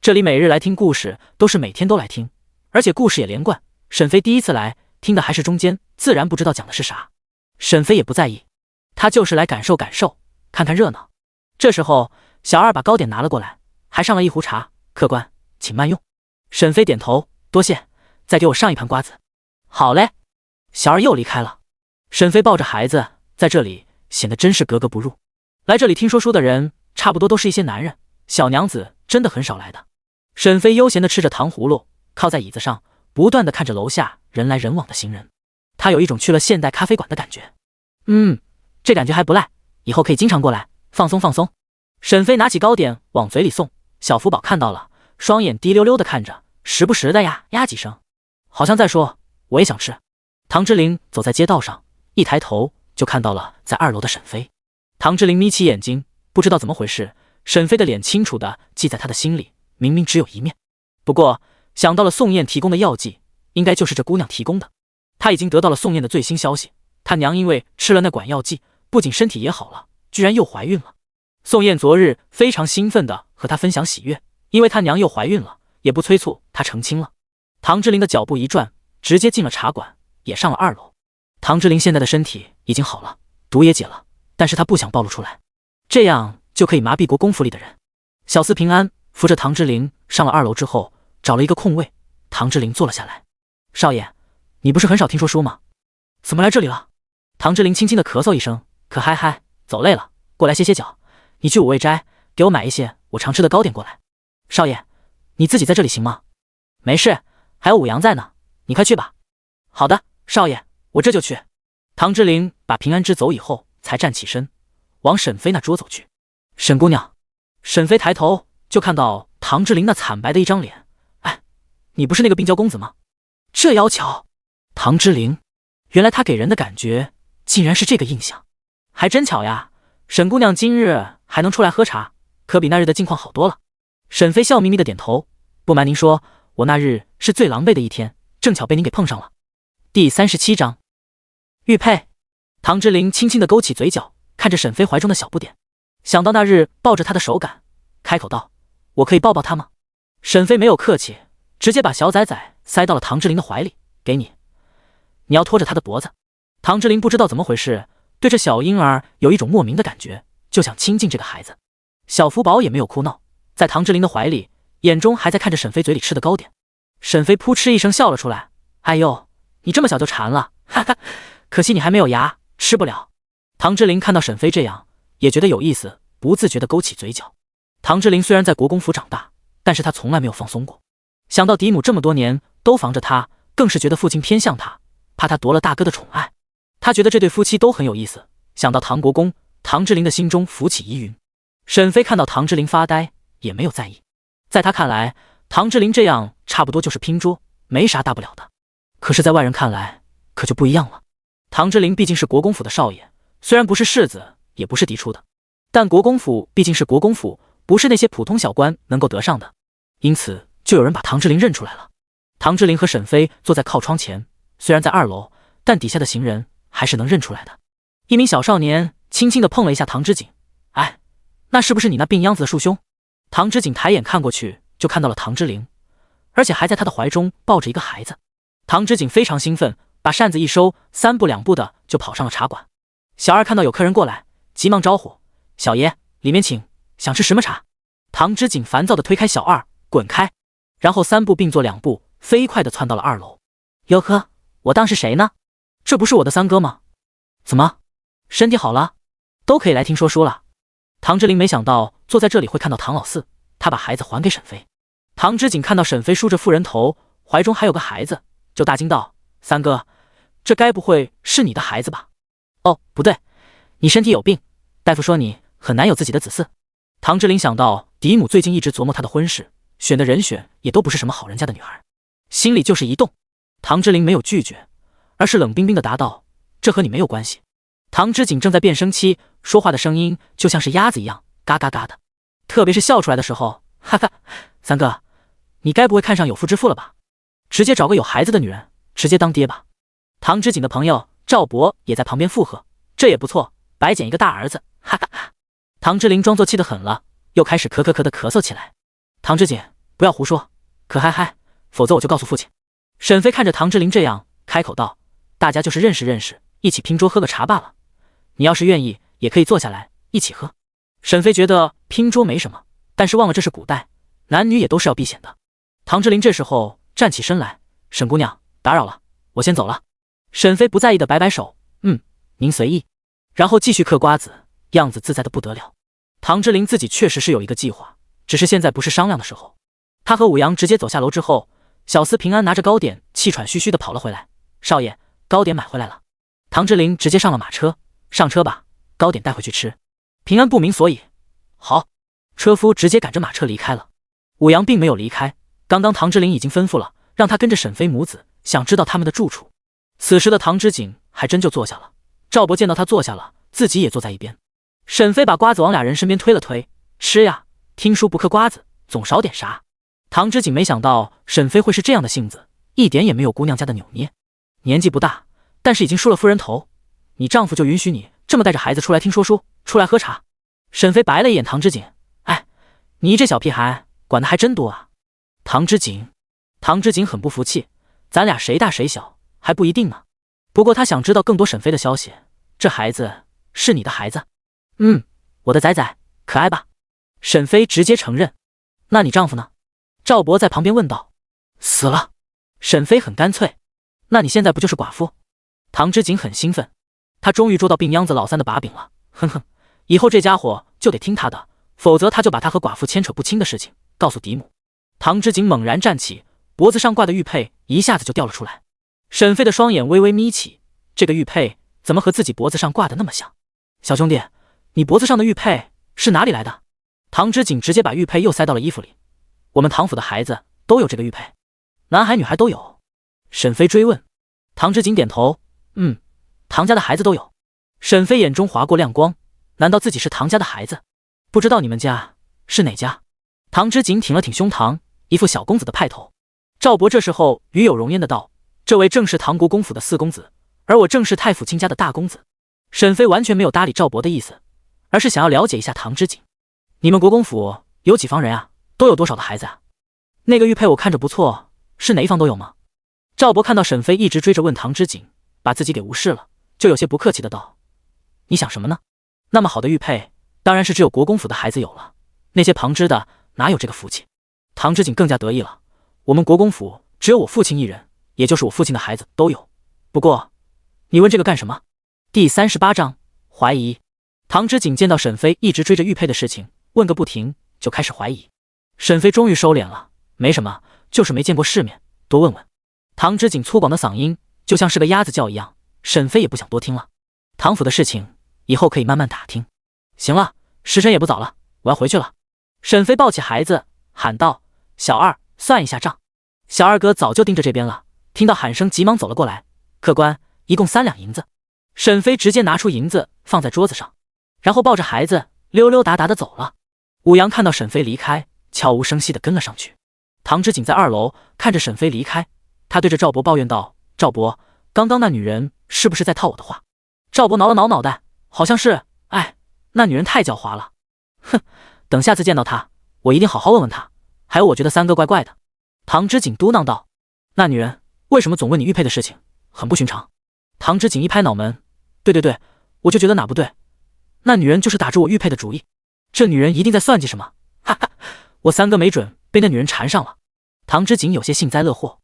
这里每日来听故事都是每天都来听，而且故事也连贯。沈飞第一次来，听的还是中间，自然不知道讲的是啥。沈飞也不在意，他就是来感受感受，看看热闹。这时候小二把糕点拿了过来，还上了一壶茶。客官，请慢用。沈飞点头，多谢，再给我上一盘瓜子。好嘞。小二又离开了。沈飞抱着孩子在这里显得真是格格不入。来这里听说书的人差不多都是一些男人，小娘子真的很少来的。沈飞悠闲地吃着糖葫芦，靠在椅子上，不断地看着楼下人来人往的行人。他有一种去了现代咖啡馆的感觉。这感觉还不赖，以后可以经常过来放松放松。沈飞拿起糕点往嘴里送，小福宝看到了，双眼滴溜溜地看着，时不时的呀几声，好像在说我也想吃。唐之琳走在街道上，一抬头就看到了在2楼的沈飞。唐之琳眯起眼睛，不知道怎么回事，沈飞的脸清楚地记在他的心里，明明只有一面。不过想到了宋燕提供的药剂，应该就是这姑娘提供的。他已经得到了宋燕的最新消息，他娘因为吃了那管药剂，不仅身体也好了，居然又怀孕了。宋燕昨日非常兴奋地和他分享喜悦，因为他娘又怀孕了，也不催促他成亲了。唐之琳的脚步一转，直接进了茶馆，也上了2楼。唐之琳现在的身体已经好了，毒也解了，但是他不想暴露出来，这样就可以麻痹国公府里的人。小厮平安扶着唐之琳上了2楼之后，找了一个空位，唐之琳坐了下来。少爷，你不是很少听说书吗？怎么来这里了？唐之琳轻轻的咳嗽一声，可嗨嗨，走累了，过来歇歇脚。你去五味斋给我买一些我常吃的糕点过来。少爷，你自己在这里行吗？没事，还有五羊在呢，你快去吧。好的，少爷，我这就去。唐之琳把平安支走以后，才站起身，往沈飞那桌走去。沈姑娘。沈飞抬头就看到唐之琳那惨白的一张脸。哎，你不是那个病娇公子吗？这妖巧。唐之琳，原来她给人的感觉竟然是这个印象，还真巧呀。沈姑娘今日还能出来喝茶，可比那日的境况好多了。沈飞笑眯眯的点头，不瞒您说，我那日是最狼狈的一天，正巧被您给碰上了。第37章玉佩。唐之琳轻轻地勾起嘴角，看着沈飞怀中的小不点，想到那日抱着他的手感，开口道：我可以抱抱他吗？沈飞没有客气，直接把小仔仔塞到了唐之琳的怀里，给你，你要拖着他的脖子。唐之琳不知道怎么回事，对这小婴儿有一种莫名的感觉，就想亲近这个孩子。小福宝也没有哭闹，在唐之琳的怀里，眼中还在看着沈飞嘴里吃的糕点。沈飞扑哧一声笑了出来，哎呦，你这么小就馋了，哈哈，可惜你还没有牙，吃不了。唐之琳看到沈飞这样，也觉得有意思，不自觉地勾起嘴角。唐之琳虽然在国公府长大，但是她从来没有放松过。想到嫡母这么多年都防着她，更是觉得父亲偏向她，怕她夺了大哥的宠爱。她觉得这对夫妻都很有意思。想到唐国公，唐之琳的心中浮起疑云。沈飞看到唐之琳发呆，也没有在意。在他看来，唐之琳这样差不多就是拼桌，没啥大不了的。可是在外人看来，可就不一样了。唐之琳毕竟是国公府的少爷，虽然不是世子，也不是嫡出的，但国公府毕竟是国公府，不是那些普通小官能够得上的，因此就有人把唐之琳认出来了。唐之琳和沈飞坐在靠窗前，虽然在2楼，但底下的行人还是能认出来的。一名小少年轻轻地碰了一下唐之锦，哎，那是不是你那病秧子的叔兄？唐之锦抬眼看过去，就看到了唐之灵，而且还在他的怀中抱着一个孩子。唐之锦非常兴奋，把扇子一收，3步2步的就跑上了茶馆。小二看到有客人过来，急忙招呼：“小爷，里面请，想吃什么茶？”唐之锦烦躁地推开小二，滚开，然后3步并作2步，飞快地窜到了2楼。哟呵，我当是谁呢？这不是我的三哥吗？怎么，身体好了，都可以来听说书了？唐之灵没想到坐在这里会看到唐老四，他把孩子还给沈飞。唐之锦看到沈飞梳着妇人头，怀中还有个孩子，就大惊道：“三哥，这该不会是你的孩子吧？”“哦，不对，你身体有病，大夫说你很难有自己的子嗣。”唐之灵想到嫡母最近一直琢磨他的婚事，选的人选也都不是什么好人家的女孩，心里就是一动。唐之灵没有拒绝，而是冷冰冰地答道：“这和你没有关系。”唐之锦正在变声期，说话的声音就像是鸭子一样，嘎嘎嘎的，特别是笑出来的时候，哈哈，三哥，你该不会看上有妇之夫了吧？直接找个有孩子的女人，直接当爹吧。唐之锦的朋友赵博也在旁边附和：“这也不错，白捡一个大儿子。”哈哈哈。唐之灵装作气得很了，又开始咳咳咳的咳嗽起来。唐之锦，不要胡说，可嗨嗨，否则我就告诉父亲。沈飞看着唐之灵这样，开口道：“大家就是认识认识，一起拼桌喝个茶罢了。你要是愿意，也可以坐下来一起喝。”沈飞觉得拼桌没什么，但是忘了这是古代，男女也都是要避嫌的。唐之灵这时候站起身来：“沈姑娘，打扰了，我先走了。”沈飞不在意的摆摆手：“您随意。”然后继续嗑瓜子，样子自在的不得了。唐之灵自己确实是有一个计划，只是现在不是商量的时候。他和武阳直接走下楼之后，小厮平安拿着糕点气喘吁吁的跑了回来：“少爷，糕点买回来了。”唐之灵直接上了马车：“上车吧，糕点带回去吃。”平安不明所以：“好。”车夫直接赶着马车离开了。武阳并没有离开，刚刚唐之灵已经吩咐了，让他跟着沈飞母子，想知道他们的住处。此时的唐之锦还真就坐下了。赵博见到他坐下了，自己也坐在一边。沈飞把瓜子往俩人身边推了推：“吃呀，听书不嗑瓜子，总少点啥。”唐之锦没想到沈飞会是这样的性子，一点也没有姑娘家的扭捏。年纪不大，但是已经梳了夫人头，你丈夫就允许你这么带着孩子出来听说书，出来喝茶？沈飞白了一眼唐之锦：“哎，你这小屁孩管得还真多啊。”唐之锦很不服气：“咱俩谁大谁小还不一定呢。不过他想知道更多沈飞的消息，这孩子是你的孩子？”“我的崽崽，可爱吧？”沈飞直接承认。“那你丈夫呢？”赵博在旁边问道。“死了。”沈飞很干脆。“那你现在不就是寡妇？”唐之锦很兴奋，他终于捉到病秧子老三的把柄了。哼哼，以后这家伙就得听他的，否则他就把他和寡妇牵扯不清的事情告诉嫡母。唐之锦猛然站起，脖子上挂的玉佩一下子就掉了出来。沈飞的双眼微微眯起，这个玉佩怎么和自己脖子上挂的那么像？小兄弟，你脖子上的玉佩是哪里来的？唐之锦直接把玉佩又塞到了衣服里。我们唐府的孩子都有这个玉佩，男孩女孩都有。沈飞追问。唐之锦点头：“唐家的孩子都有。”沈飞眼中划过亮光，难道自己是唐家的孩子？不知道你们家是哪家？唐之锦挺了挺胸膛，一副小公子的派头。赵博这时候与有容焉的道：“这位正是唐国公府的四公子，而我正是太府卿家的大公子。”沈飞完全没有搭理赵博的意思，而是想要了解一下唐之锦：“你们国公府有几房人啊？都有多少的孩子啊？那个玉佩我看着不错，是哪一房都有吗？”赵博看到沈飞一直追着问唐之锦，把自己给无视了，就有些不客气的道：“你想什么呢？那么好的玉佩，当然是只有国公府的孩子有了，那些旁支的哪有这个福气？”唐之锦更加得意了：“我们国公府只有我父亲一人，也就是我父亲的孩子都有。不过，你问这个干什么？”第38章怀疑。唐之锦见到沈飞一直追着玉佩的事情问个不停，就开始怀疑。沈飞终于收敛了：“没什么，就是没见过世面，多问问。”唐之锦粗犷的嗓音就像是个鸭子叫一样，沈飞也不想多听了。唐府的事情以后可以慢慢打听。行了，时辰也不早了，我要回去了。沈飞抱起孩子喊道：“小二，算一下账。”小二哥早就盯着这边了，听到喊声急忙走了过来：“客官，一共3两银子。”沈飞直接拿出银子放在桌子上，然后抱着孩子溜溜达达的走了。武阳看到沈飞离开，悄无声息的跟了上去。唐之锦在2楼看着沈飞离开，他对着赵博抱怨道：“赵博，刚刚那女人是不是在套我的话？”赵博挠了挠脑袋，好像是，哎，那女人太狡猾了。哼，等下次见到她，我一定好好问问她。还有，我觉得三哥怪怪的。唐之锦嘟囔道：“那女人为什么总问你玉佩的事情？很不寻常。”唐之锦一拍脑门：“对，我就觉得哪不对。那女人就是打着我玉佩的主意，这女人一定在算计什么。哈哈，我三哥没准被那女人缠上了。”唐之锦有些幸灾乐祸。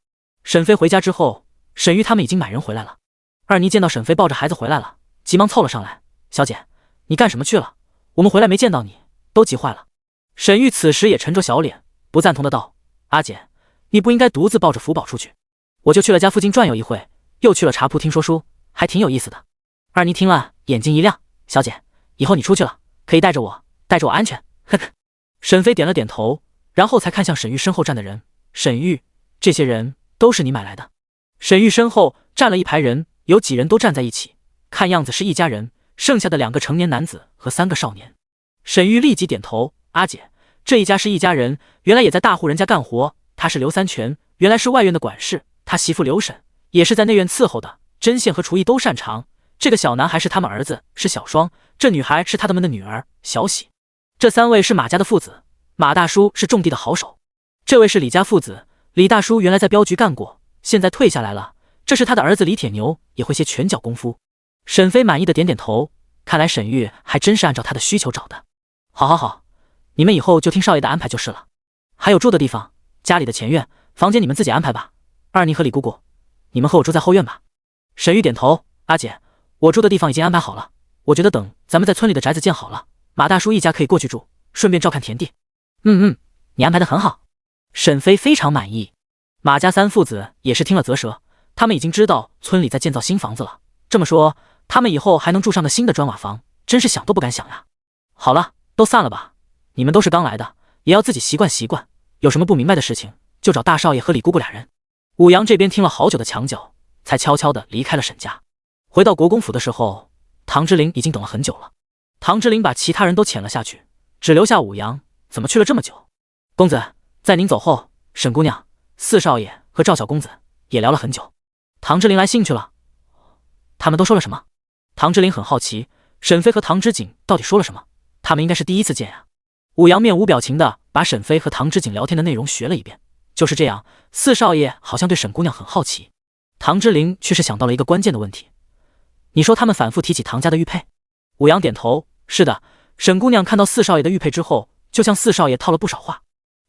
沈飞回家之后，沈玉他们已经买人回来了。二妮见到沈飞抱着孩子回来了，急忙凑了上来：“小姐，你干什么去了？我们回来没见到你，都急坏了。”沈玉此时也沉着小脸，不赞同的道：“阿姐，你不应该独自抱着福宝出去。我就去了家附近转悠一会，又去了茶铺听说书，还挺有意思的。”二妮听了，眼睛一亮：“小姐，以后你出去了，可以带着我安全。”呵呵。沈飞点了点头，然后才看向沈玉身后站的人：“沈玉，这些人都是你买来的？”沈玉身后站了一排人，有几人都站在一起，看样子是一家人，剩下的2个成年男子和3个少年。沈玉立即点头：“阿姐，这一家是一家人，原来也在大户人家干活。他是刘三全，原来是外院的管事，他媳妇刘婶也是在内院伺候的，针线和厨艺都擅长。这个小男孩是他们儿子，是小双，这女孩是他们的女儿小喜。这3位是马家的父子，马大叔是种地的好手，这位是李家父子，李大叔原来在镖局干过，现在退下来了，这是他的儿子李铁牛，也会些拳脚功夫。”沈飞满意的点点头，看来沈玉还真是按照他的需求找的。好，你们以后就听少爷的安排就是了。还有住的地方，家里的前院房间你们自己安排吧。二妮和李姑姑，你们和我住在后院吧。沈玉点头：“阿姐，我住的地方已经安排好了，我觉得等咱们在村里的宅子建好了，马大叔一家可以过去住，顺便照看田地。”你安排的很好。沈飞非常满意。马家3父子也是听了啧舌，他们已经知道村里在建造新房子了，这么说他们以后还能住上个新的砖瓦房，真是想都不敢想呀。好了，都散了吧，你们都是刚来的，也要自己习惯习惯，有什么不明白的事情就找大少爷和李姑姑俩人。武阳这边听了好久的墙角，才悄悄地离开了沈家。回到国公府的时候，唐之琳已经等了很久了。唐之琳把其他人都遣了下去，只留下武阳。怎么去了这么久？公子，在您走后，沈姑娘、四少爷和赵小公子也聊了很久。唐之琳来兴趣了，他们都说了什么？唐之琳很好奇，沈飞和唐之锦到底说了什么？他们应该是第一次见呀。武阳面无表情的把沈飞和唐之锦聊天的内容学了一遍。就是这样，四少爷好像对沈姑娘很好奇，唐之琳却是想到了一个关键的问题。你说他们反复提起唐家的玉佩？武阳点头，是的。沈姑娘看到四少爷的玉佩之后，就向四少爷套了不少话。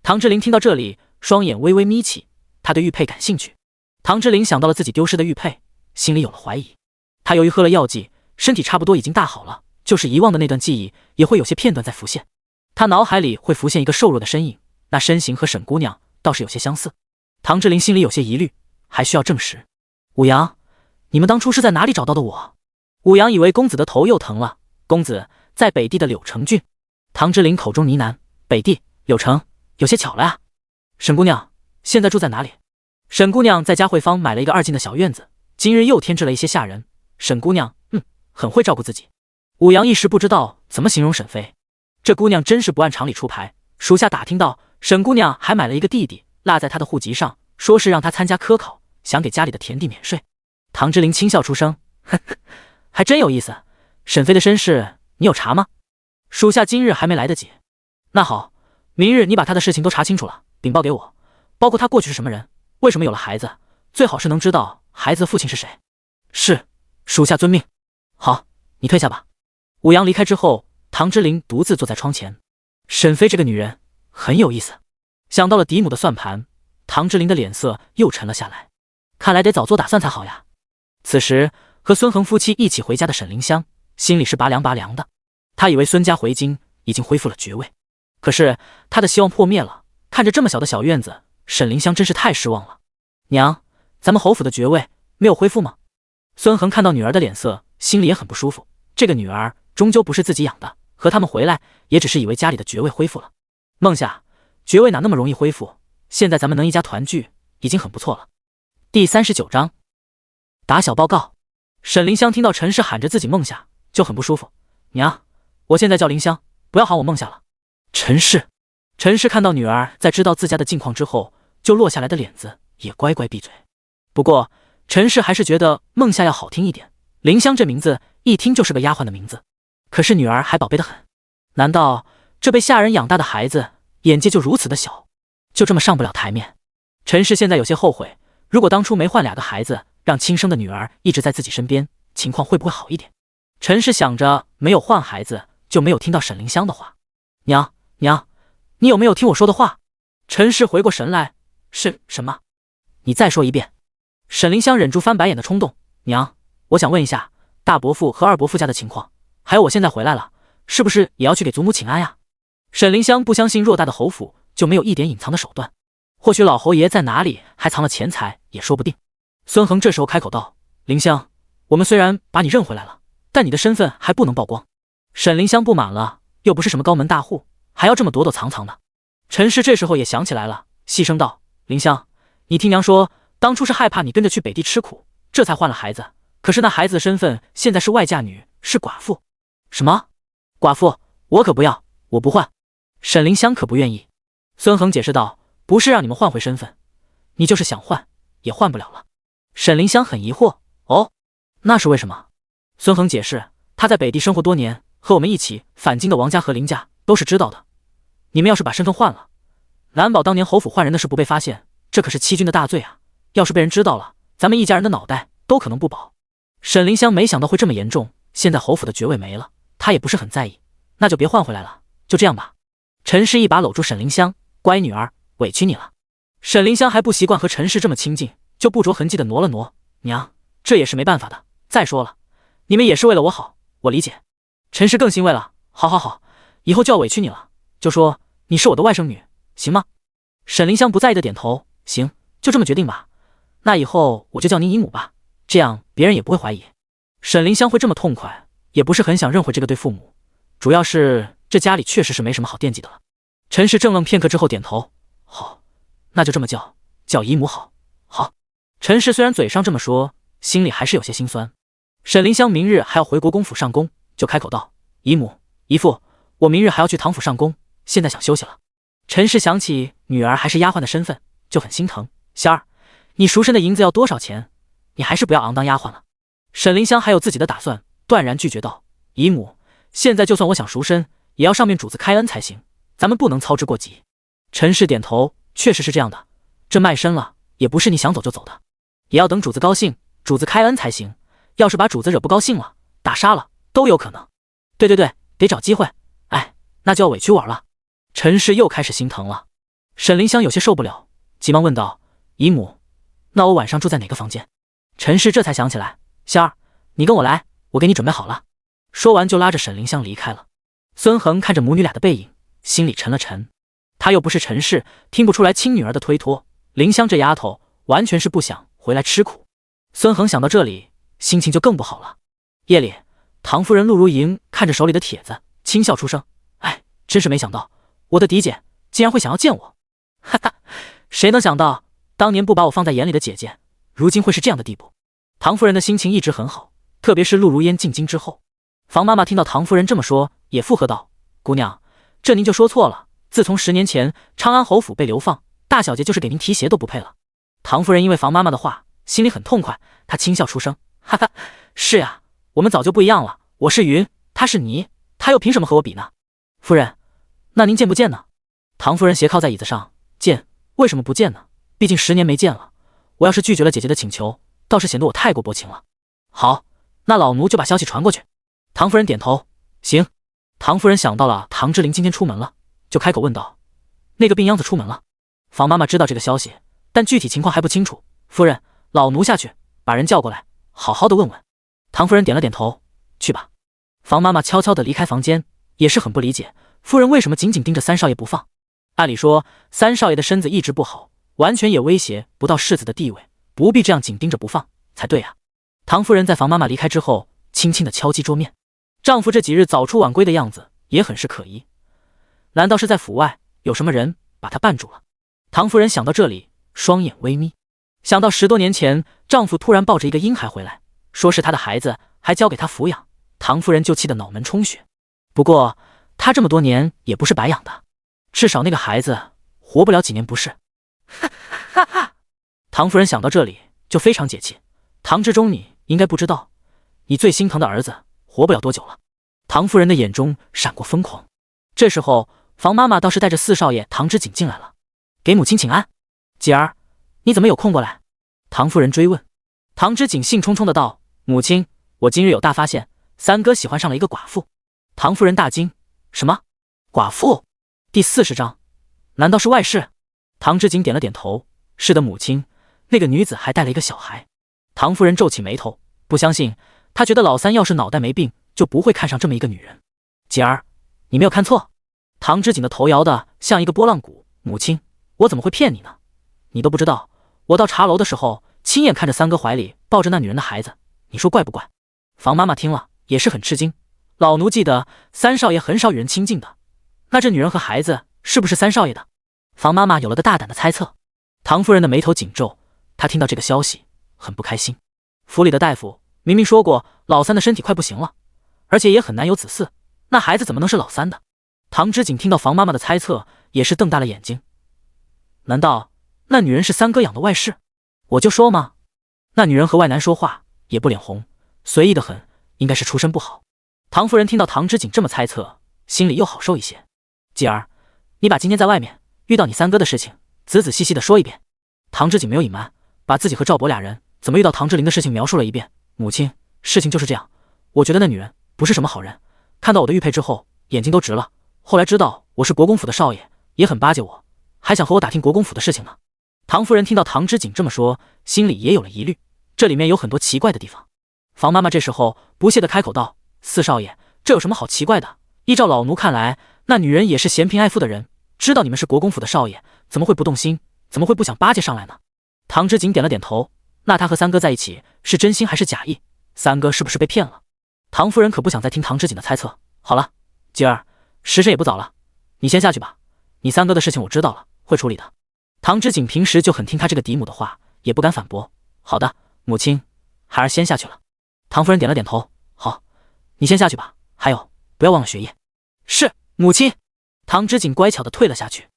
唐之琳听到这里，双眼微微眯起，她对玉佩感兴趣。唐之琳想到了自己丢失的玉佩，心里有了怀疑。她由于喝了药剂，身体差不多已经大好了，就是遗忘的那段记忆也会有些片段在浮现。她脑海里会浮现一个瘦弱的身影，那身形和沈姑娘倒是有些相似。唐之琳心里有些疑虑，还需要证实。武阳，你们当初是在哪里找到的我？武阳以为公子的头又疼了。公子在北地的柳城郡。唐之琳口中呢喃，北地柳城，有些巧了啊。沈姑娘现在住在哪里？沈姑娘在嘉惠坊买了一个2进的小院子，今日又添置了一些下人。沈姑娘很会照顾自己。武阳一时不知道怎么形容沈飞，这姑娘真是不按常理出牌。属下打听到，沈姑娘还买了一个弟弟，落在她的户籍上，说是让他参加科考，想给家里的田地免税。唐之琳轻笑出声，呵呵，还真有意思。沈飞的身世你有查吗？属下今日还没来得及。那好，明日你把他的事情都查清楚了，禀报给我，包括他过去是什么人，为什么有了孩子，最好是能知道孩子的父亲是谁。是，属下遵命。好，你退下吧。武阳离开之后，唐之琳独自坐在窗前。沈飞这个女人很有意思。想到了嫡母的算盘，唐之琳的脸色又沉了下来。看来得早做打算才好呀。此时和孙恒夫妻一起回家的沈凌香心里是拔凉拔凉的。他以为孙家回京已经恢复了爵位，可是他的希望破灭了。看着这么小的小院子，沈凌香真是太失望了。娘，咱们侯府的爵位没有恢复吗？孙恒看到女儿的脸色，心里也很不舒服。这个女儿终究不是自己养的，和他们回来也只是以为家里的爵位恢复了。梦夏，爵位哪那么容易恢复？现在咱们能一家团聚已经很不错了。第39章打小报告。沈凌香听到陈氏喊着自己梦夏，就很不舒服。娘，我现在叫凌香，不要喊我梦夏了。陈氏看到女儿在知道自家的近况之后，就落下来的脸子也乖乖闭嘴。不过陈氏还是觉得梦夏要好听一点，凌香这名字一听就是个丫鬟的名字，可是女儿还宝贝得很。难道这被下人养大的孩子眼界就如此的小，就这么上不了台面？陈氏现在有些后悔，如果当初没换2个孩子，让亲生的女儿一直在自己身边，情况会不会好一点？陈氏想着，没有换孩子，就没有听到沈凌香的话。娘，你有没有听我说的话？陈氏回过神来，是什么？你再说一遍。沈凌香忍住翻白眼的冲动，娘，我想问一下大伯父和二伯父家的情况，还有我现在回来了，是不是也要去给祖母请安呀？沈凌香不相信偌大的侯府就没有一点隐藏的手段，或许老侯爷在哪里还藏了钱财也说不定。孙恒这时候开口道，凌香，我们虽然把你认回来了，但你的身份还不能曝光。沈凌香不满了，又不是什么高门大户，还要这么躲躲藏藏的。陈氏这时候也想起来了，细声道，凌香，你听娘说，当初是害怕你跟着去北地吃苦，这才换了孩子，可是那孩子的身份现在是外嫁女，是寡妇。什么？寡妇？我可不要，我不换。沈凌香可不愿意。孙恒解释道，不是让你们换回身份，你就是想换也换不了了。沈凌香很疑惑，哦，那是为什么？孙恒解释，他在北地生活多年，和我们一起返京的王家和林家都是知道的，你们要是把身份换了，难保当年侯府换人的事不被发现，这可是欺君的大罪啊，要是被人知道了，咱们一家人的脑袋都可能不保。沈凌香没想到会这么严重，现在侯府的爵位没了，她也不是很在意，那就别换回来了，就这样吧。陈氏一把搂住沈凌香，乖女儿，委屈你了。沈凌香还不习惯和陈氏这么亲近，就不着痕迹的挪了挪，娘，这也是没办法的，再说了，你们也是为了我好，我理解。陈氏更欣慰了，好，以后就要委屈你了，就说你是我的外甥女，行吗？沈凌香不在意的点头，行，就这么决定吧。那以后我就叫您姨母吧，这样别人也不会怀疑。沈凌香会这么痛快，也不是很想认回这个对父母，主要是这家里确实是没什么好惦记的了。陈氏怔愣片刻之后点头，好，那就这么叫姨母好。好。陈氏虽然嘴上这么说，心里还是有些心酸。沈凌香明日还要回国公府上工，就开口道，姨母姨父，我明日还要去唐府上工，现在想休息了。陈氏想起女儿还是丫鬟的身份，就很心疼，仙儿，你赎身的银子要多少钱？你还是不要昂当丫鬟了。沈凌香还有自己的打算，断然拒绝道，姨母，现在就算我想赎身，也要上面主子开恩才行，咱们不能操之过急。陈氏点头，确实是这样的，这卖身了也不是你想走就走的，也要等主子高兴，主子开恩才行，要是把主子惹不高兴了，打杀了都有可能。对，得找机会，哎，那就要委屈我了。陈氏又开始心疼了。沈凌香有些受不了，急忙问道，姨母，那我晚上住在哪个房间？陈氏这才想起来，仙儿，你跟我来，我给你准备好了。说完就拉着沈凌香离开了。孙恒看着母女俩的背影，心里沉了沉。他又不是陈氏，听不出来亲女儿的推脱，凌香这丫头完全是不想回来吃苦。孙恒想到这里，心情就更不好了。夜里，唐夫人陆如莹看着手里的帖子，轻笑出声，哎，真是没想到我的嫡姐竟然会想要见我。哈哈，谁能想到当年不把我放在眼里的姐姐，如今会是这样的地步。唐夫人的心情一直很好，特别是陆如烟进京之后。房妈妈听到唐夫人这么说，也附和道，姑娘，这您就说错了，自从10年前昌安侯府被流放，大小姐就是给您提鞋都不配了。唐夫人因为房妈妈的话心里很痛快，她轻笑出声，哈哈，是呀，我们早就不一样了，我是云，她是泥，她又凭什么和我比呢？夫人，那您见不见呢？唐夫人斜靠在椅子上，见，为什么不见呢？毕竟10年没见了，我要是拒绝了姐姐的请求，倒是显得我太过薄情了。好，那老奴就把消息传过去。唐夫人点头，行。唐夫人想到了唐之琳今天出门了，就开口问道，那个病秧子出门了？房妈妈知道这个消息，但具体情况还不清楚。夫人，老奴下去把人叫过来，好好的问问。唐夫人点了点头，去吧。房妈妈悄悄地离开房间，也是很不理解夫人为什么紧紧盯着三少爷不放。按理说三少爷的身子一直不好，完全也威胁不到世子的地位，不必这样紧盯着不放才对啊。唐夫人在房妈妈离开之后，轻轻地敲击桌面。丈夫这几日早出晚归的样子也很是可疑，难道是在府外有什么人把她绊住了？唐夫人想到这里，双眼微眯，想到10多年前丈夫突然抱着一个婴孩回来，说是她的孩子，还交给她抚养，唐夫人就气得脑门充血。不过她这么多年也不是白养的，至少那个孩子活不了几年不是？哈哈！唐夫人想到这里就非常解气。唐之中，你应该不知道，你最心疼的儿子活不了多久了。唐夫人的眼中闪过疯狂。这时候，房妈妈倒是带着四少爷唐之景进来了，给母亲请安。姐儿，你怎么有空过来？唐夫人追问。唐之景兴冲冲的道：母亲，我今日有大发现，三哥喜欢上了一个寡妇。唐夫人大惊：什么？寡妇？第40章，难道是外室？唐之景点了点头：是的，母亲，那个女子还带了一个小孩。唐夫人皱起眉头，不相信，她觉得老三要是脑袋没病，就不会看上这么一个女人。姐儿，你没有看错。唐之景的头摇得像一个拨浪鼓。母亲，我怎么会骗你呢？你都不知道，我到茶楼的时候，亲眼看着三哥怀里抱着那女人的孩子，你说怪不怪？房妈妈听了也是很吃惊。老奴记得三少爷很少与人亲近的，那这女人和孩子是不是三少爷的？房妈妈有了个大胆的猜测。唐夫人的眉头紧皱，她听到这个消息很不开心。府里的大夫明明说过老三的身体快不行了，而且也很难有子嗣，那孩子怎么能是老三的？唐之景听到房妈妈的猜测，也是瞪大了眼睛。难道那女人是三哥养的外室？我就说嘛，那女人和外男说话也不脸红，随意的很，应该是出身不好。唐夫人听到唐之景这么猜测，心里又好受一些。继儿，你把今天在外面遇到你三哥的事情仔仔细细的说一遍。唐之景没有隐瞒，把自己和赵博俩人怎么遇到唐志林的事情描述了一遍。母亲，事情就是这样，我觉得那女人不是什么好人，看到我的玉佩之后眼睛都直了，后来知道我是国公府的少爷，也很巴结我，还想和我打听国公府的事情呢。唐夫人听到唐之景这么说，心里也有了疑虑，这里面有很多奇怪的地方。房妈妈这时候不屑地开口道：四少爷，这有什么好奇怪的？依照老奴看来，那女人也是贤嫔爱妇的人，知道你们是国公府的少爷，怎么会不动心？怎么会不想巴结上来呢？唐之景点了点头。那他和三哥在一起是真心还是假意？三哥是不是被骗了？唐夫人可不想再听唐之景的猜测。好了，吉儿，时辰也不早了，你先下去吧，你三哥的事情我知道了，会处理的。唐之景平时就很听他这个嫡母的话，也不敢反驳。好的，母亲，孩儿先下去了。唐夫人点了点头。好，你先下去吧，还有不要忘了学业。是，母亲。唐之景乖巧地退了下去。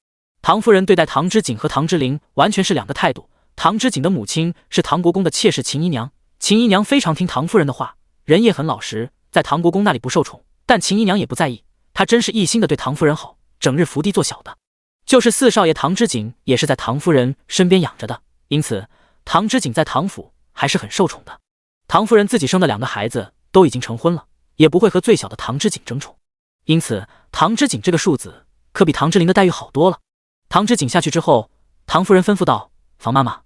唐夫人对待唐之景和唐之灵完全是两个态度。唐之景的母亲是唐国公的妾室秦姨娘，秦姨娘非常听唐夫人的话，人也很老实，在唐国公那里不受宠，但秦姨娘也不在意，她真是一心的对唐夫人好，整日伏地做小的。就是四少爷唐之景也是在唐夫人身边养着的，因此唐之景在唐府还是很受宠的。唐夫人自己生的2个孩子都已经成婚了，也不会和最小的唐之景争宠，因此唐之景这个庶子可比唐之灵的待遇好多了。唐之景下去之后，唐夫人吩咐道：房妈妈，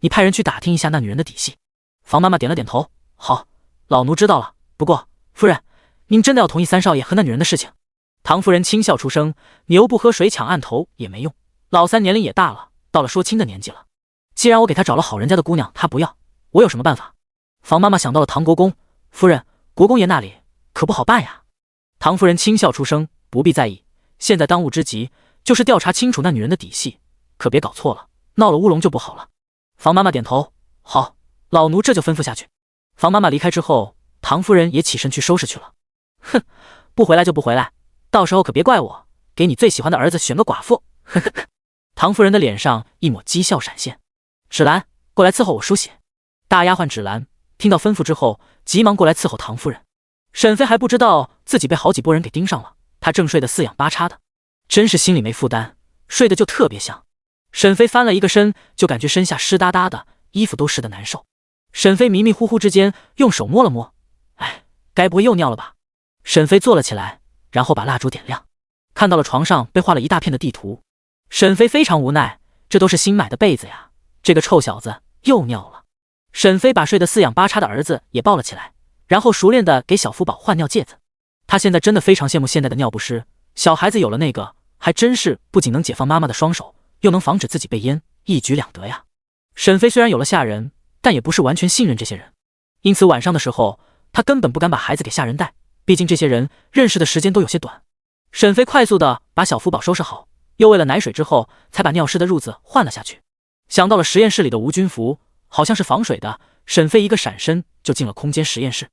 你派人去打听一下那女人的底细。房妈妈点了点头。好，老奴知道了。不过夫人，您真的要同意三少爷和那女人的事情？唐夫人轻笑出声，牛不喝水抢案头也没用，老三年龄也大了，到了说亲的年纪了，既然我给他找了好人家的姑娘他不要，我有什么办法？房妈妈想到了唐国公，夫人，国公爷那里可不好办呀。唐夫人轻笑出声，不必在意，现在当务之急就是调查清楚那女人的底细，可别搞错了，闹了乌龙就不好了。房妈妈点头。好，老奴这就吩咐下去。房妈妈离开之后，唐夫人也起身去收拾去了。哼，不回来就不回来，到时候可别怪我，给你最喜欢的儿子选个寡妇。呵呵呵。唐夫人的脸上一抹讥笑闪现。芷兰，过来伺候我梳洗。大丫鬟芷兰听到吩咐之后，急忙过来伺候唐夫人。沈飞还不知道自己被好几拨人给盯上了，他正睡得四仰八叉的，真是心里没负担，睡得就特别香。沈飞翻了一个身，就感觉身下湿哒哒的，衣服都湿得难受。沈飞迷迷糊糊之间用手摸了摸，哎，该不会又尿了吧？沈飞坐了起来，然后把蜡烛点亮，看到了床上被画了一大片的地图。沈飞非常无奈，这都是新买的被子呀，这个臭小子又尿了。沈飞把睡得四仰八叉的儿子也抱了起来，然后熟练地给小福宝换尿介子。他现在真的非常羡慕现在的尿不湿，小孩子有了那个，还真是不仅能解放妈妈的双手，又能防止自己被淹，一举两得呀。沈飞虽然有了下人，但也不是完全信任这些人，因此晚上的时候他根本不敢把孩子给下人带，毕竟这些人认识的时间都有些短。沈飞快速地把小福宝收拾好，又喂了奶水之后，才把尿湿的褥子换了下去。想到了实验室里的无菌服，好像是防水的，沈飞一个闪身就进了空间实验室。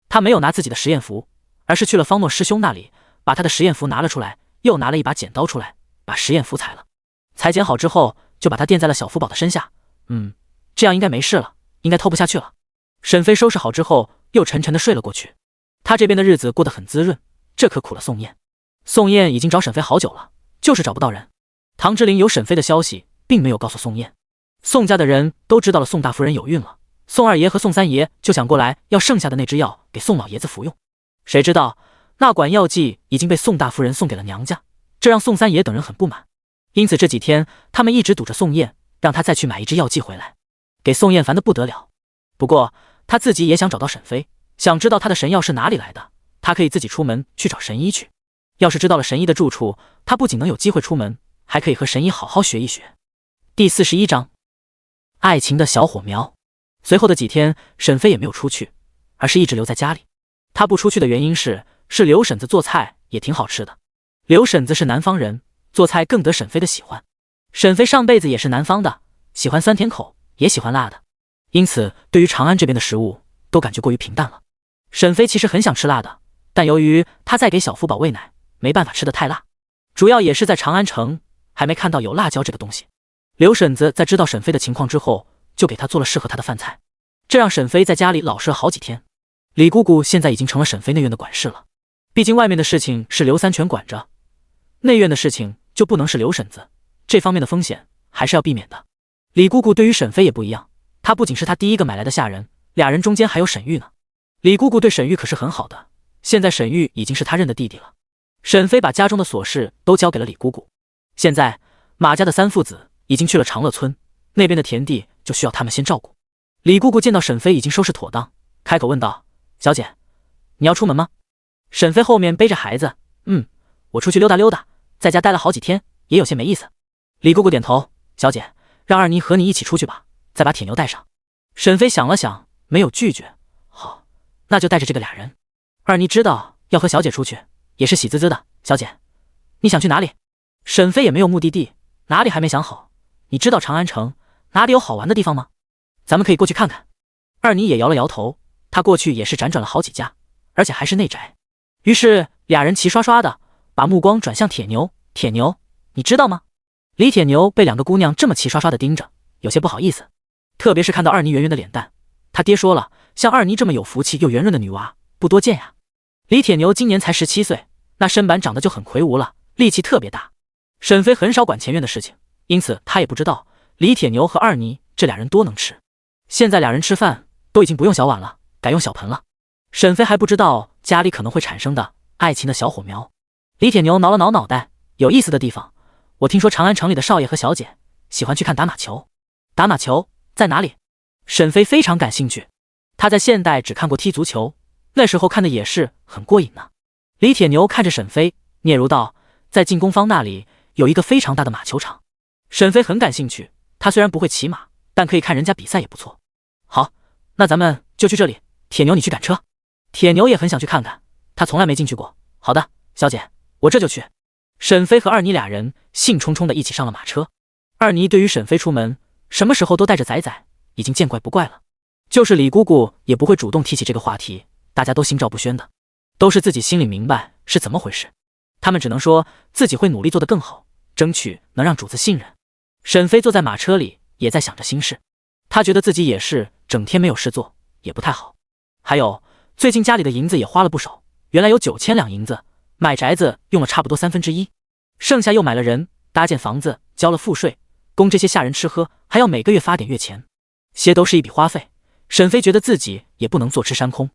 他没有拿自己的实验服，而是去了方诺师兄那里，把他的实验服拿了出来，又拿了一把剪刀出来，把实验服裁了。裁剪好之后，就把它垫在了小福宝的身下。这样应该没事了，应该偷不下去了。沈飞收拾好之后，又沉沉地睡了过去。他这边的日子过得很滋润，这可苦了宋燕。宋燕已经找沈飞好久了，就是找不到人。唐之琳有沈飞的消息，并没有告诉宋燕。宋家的人都知道了宋大夫人有孕了，宋二爷和宋三爷就想过来要剩下的那支药给宋老爷子服用。谁知道那管药剂已经被宋大夫人送给了娘家，这让宋三爷等人很不满。因此这几天他们一直堵着宋燕，让他再去买一支药剂回来，给宋燕烦得不得了。不过他自己也想找到沈飞，想知道他的神药是哪里来的，他可以自己出门去找神医去。要是知道了神医的住处，他不仅能有机会出门，还可以和神医好好学一学。第41章，爱情的小火苗。随后的几天，沈飞也没有出去，而是一直留在家里。他不出去的原因是刘婶子做菜也挺好吃的。刘婶子是南方人，做菜更得沈飞的喜欢。沈飞上辈子也是南方的，喜欢酸甜口，也喜欢辣的，因此对于长安这边的食物都感觉过于平淡了。沈飞其实很想吃辣的，但由于他在给小福宝喂奶，没办法吃得太辣。主要也是在长安城还没看到有辣椒这个东西。刘婶子在知道沈飞的情况之后，就给他做了适合他的饭菜，这让沈飞在家里老实了好几天。李姑姑现在已经成了沈飞内院的管事了，毕竟外面的事情是刘三全管着，内院的事情就不能是刘婶子，这方面的风险还是要避免的。李姑姑对于沈飞也不一样，她不仅是她第一个买来的下人，俩人中间还有沈玉呢。李姑姑对沈玉可是很好的，现在沈玉已经是她认的弟弟了。沈飞把家中的琐事都交给了李姑姑，现在马家的三父子已经去了长乐村，那边的田地就需要他们先照顾。李姑姑见到沈飞已经收拾妥当，开口问道：小姐，你要出门吗？沈飞后面背着孩子，我出去溜达溜达，在家待了好几天，也有些没意思。李姑姑点头，小姐，让二妮和你一起出去吧，再把铁牛带上。沈飞想了想，没有拒绝，好，那就带着这个俩人。二妮知道要和小姐出去，也是喜滋滋的。小姐，你想去哪里？沈飞也没有目的地，哪里还没想好。你知道长安城哪里有好玩的地方吗？咱们可以过去看看。二妮也摇了摇头，她过去也是辗转了好几家，而且还是内宅。于是俩人齐刷刷的把目光转向铁牛。铁牛，你知道吗？李铁牛被两个姑娘这么齐刷刷的盯着，有些不好意思，特别是看到二妮圆圆的脸蛋。他爹说了，像二妮这么有福气又圆润的女娃不多见呀。李铁牛今年才17岁，那身板长得就很魁梧了，力气特别大。沈飞很少管前院的事情，因此他也不知道李铁牛和二妮这俩人多能吃。现在俩人吃饭都已经不用小碗了，改用小盆了。沈飞还不知道家里可能会产生的爱情的小火苗。李铁牛挠了挠脑袋，有意思的地方，我听说长安城里的少爷和小姐喜欢去看打马球。打马球在哪里？沈飞非常感兴趣，他在现代只看过踢足球，那时候看的也是很过瘾呢。李铁牛看着沈飞，嗫嚅道，在进攻方那里有一个非常大的马球场。沈飞很感兴趣，他虽然不会骑马，但可以看人家比赛也不错。好，那咱们就去这里。铁牛，你去赶车。铁牛也很想去看看，他从来没进去过。好的，小姐，我这就去。沈飞和二妮俩人兴冲冲的一起上了马车。二妮对于沈飞出门什么时候都带着仔仔已经见怪不怪了，就是李姑姑也不会主动提起这个话题，大家都心照不宣的，都是自己心里明白是怎么回事，他们只能说自己会努力做得更好，争取能让主子信任。沈飞坐在马车里也在想着心事，他觉得自己也是整天没有事做，也不太好。还有最近家里的银子也花了不少，原来有9000两银子，买宅子用了差不多1/3，剩下又买了人，搭建房子，交了赋税，供这些下人吃喝，还要每个月发点月钱，些都是一笔花费。沈飞觉得自己也不能坐吃山空，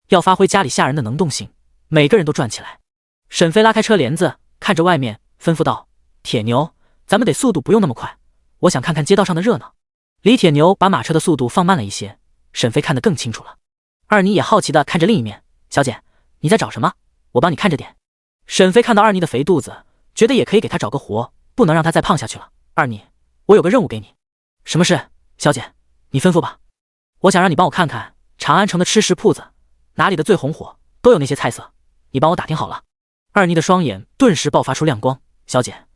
要发挥家里下人的能动性，每个人都赚起来。沈飞拉开车帘子，看着外面，吩咐道：铁牛，咱们得速度不用那么快，我想看看街道上的热闹。李铁牛把马车的速度放慢了一些，沈飞看得更清楚了。二妮也好奇地看着另一面，小姐，你在找什么？我帮你看着点。沈飞看到二妮的肥肚子，觉得也可以给她找个活，不能让她再胖下去了。二妮，我有个任务给你。什么事？小姐，你吩咐吧。我想让你帮我看看长安城的吃食铺子，哪里的最红火，都有那些菜色，你帮我打听好了。二妮的双眼顿时爆发出亮光，小姐，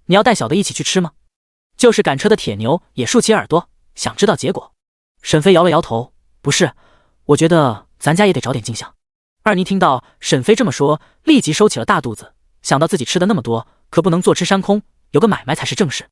你要带小的一起去吃吗？就是赶车的铁牛也竖起耳朵，想知道结果。沈飞摇了摇头，不是，我觉得咱家也得找点进项。二妮听到沈飞这么说，立即收起了大肚子，想到自己吃的那么多，可不能坐吃山空，有个买卖才是正事。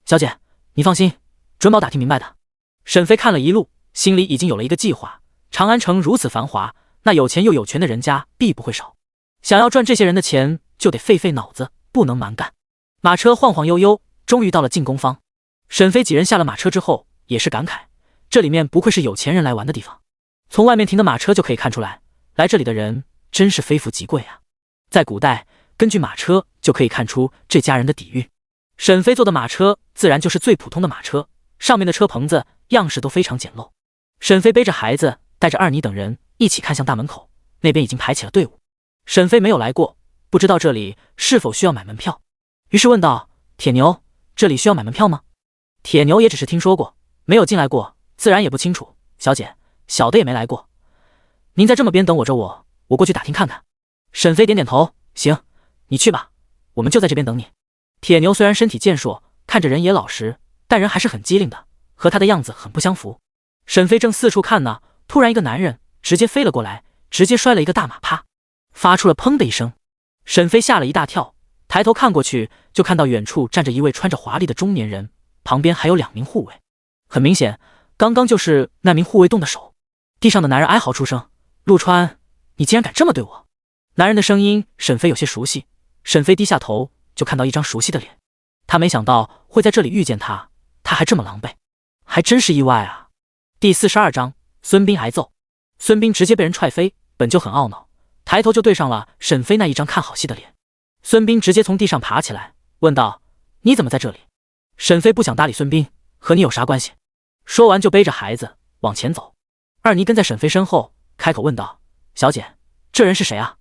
小姐，你放心，准保打听明白的。沈飞看了一路，心里已经有了一个计划。长安城如此繁华，那有钱又有权的人家必不会少。想要赚这些人的钱，就得费脑子，不能蛮干。马车晃晃悠悠，终于到了进宫方。沈飞几人下了马车之后，也是感慨，这里面不愧是有钱人来玩的地方。从外面停的马车就可以看出来，来这里的人真是非富即贵啊。在古代，根据马车就可以看出这家人的底蕴。沈飞坐的马车自然就是最普通的马车，上面的车棚子样式都非常简陋。沈飞背着孩子，带着二妮等人一起看向大门口，那边已经排起了队伍。沈飞没有来过，不知道这里是否需要买门票，于是问道：“铁牛，这里需要买门票吗？”铁牛也只是听说过，没有进来过，自然也不清楚。小姐，小的也没来过，您在这么边等我着我过去打听看看。沈飞点点头，行，你去吧，我们就在这边等你。铁牛虽然身体健硕，看着人也老实，但人还是很机灵的，和他的样子很不相符。沈飞正四处看呢，突然一个男人直接飞了过来，直接摔了一个大马趴，发出了砰的一声。沈飞吓了一大跳，抬头看过去，就看到远处站着一位穿着华丽的中年人，旁边还有2名护卫。很明显，刚刚就是那名护卫动的手。地上的男人哀嚎出声：“陆川，你竟然敢这么对我！”男人的声音沈飞有些熟悉，沈飞低下头就看到一张熟悉的脸。他没想到会在这里遇见他，他还这么狼狈，还真是意外啊。第42章孙膑挨揍。孙膑直接被人踹飞，本就很懊恼，抬头就对上了沈飞那一张看好戏的脸。孙膑直接从地上爬起来，问道：“你怎么在这里？”沈飞不想搭理孙膑，和你有啥关系？说完就背着孩子往前走。二妮跟在沈飞身后，开口问道：“小姐，这人是谁啊？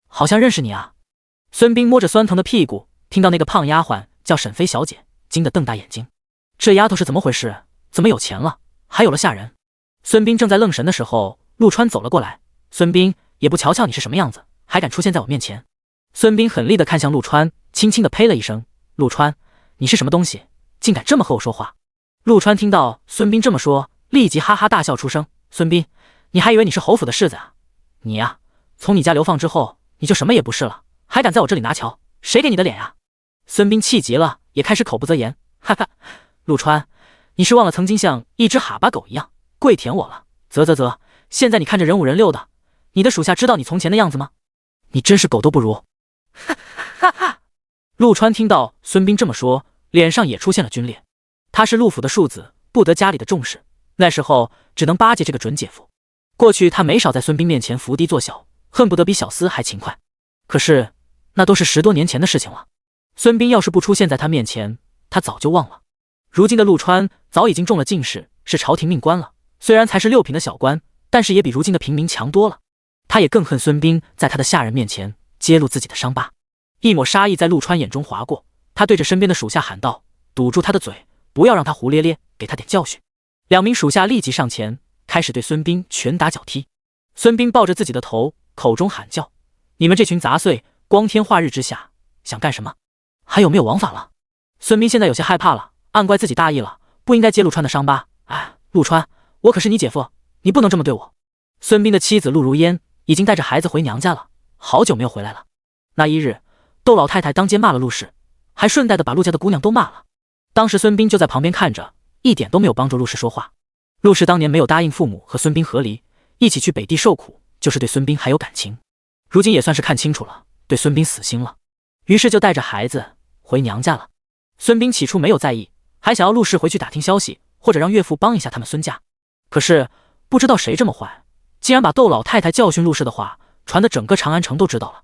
好像认识你啊。”孙膑摸着酸疼的屁股，听到那个胖丫鬟叫沈飞小姐，惊得瞪大眼睛。这丫头是怎么回事？怎么有钱了，还有了下人？孙膑正在愣神的时候，陆川走了过来。孙膑，也不瞧瞧你是什么样子，还敢出现在我面前。孙膑狠厉地看向陆川，轻轻地呸了一声：“陆川，你是什么东西，竟敢这么和我说话？”陆川听到孙膑这么说，立即哈哈大笑出声：“孙膑，你还以为你是侯府的世子啊？你呀，从你家流放之后，你就什么也不是了，还敢在我这里拿瞧，谁给你的脸呀？”孙膑气急了，也开始口不择言：“哈哈，陆川，你是忘了曾经像一只哈巴狗一样跪舔我了？啧，现在你看着人五人六的，你的属下知道你从前的样子吗？你真是狗都不如！”哈哈哈！陆川听到孙膑这么说，脸上也出现了皲裂。他是陆府的庶子，不得家里的重视，那时候只能巴结这个准姐夫。过去他没少在孙膑面前伏低作小，恨不得比小厮还勤快。可是那都是10多年前的事情了。孙膑要是不出现在他面前，他早就忘了。如今的陆川早已经中了进士，是朝廷命官了。虽然才是6品的小官，但是也比如今的平民强多了。他也更恨孙膑在他的下人面前揭露自己的伤疤。一抹杀意在陆川眼中划过，他对着身边的属下喊道：“堵住他的嘴，不要让他胡咧咧，给他点教训。”2名属下立即上前，开始对孙膑拳打脚踢。孙膑抱着自己的头，口中喊叫：“你们这群杂碎，光天化日之下想干什么？还有没有王法了？”孙膑现在有些害怕了，暗怪自己大意了，不应该揭陆川的伤疤。哎，陆川，我可是你姐夫，你不能这么对我。孙膑的妻子陆如烟已经带着孩子回娘家了，好久没有回来了。那一日，窦老太太当街骂了陆氏，还顺带的把陆家的姑娘都骂了。当时孙膑就在旁边看着，一点都没有帮助陆氏说话。陆氏当年没有答应父母和孙膑和离，一起去北地受苦，就是对孙膑还有感情。如今也算是看清楚了，对孙膑死心了，于是就带着孩子回娘家了。孙膑起初没有在意，还想要陆氏回去打听消息，或者让岳父帮一下他们孙家。可是不知道谁这么坏，竟然把窦老太太教训陆氏的话传得整个长安城都知道了。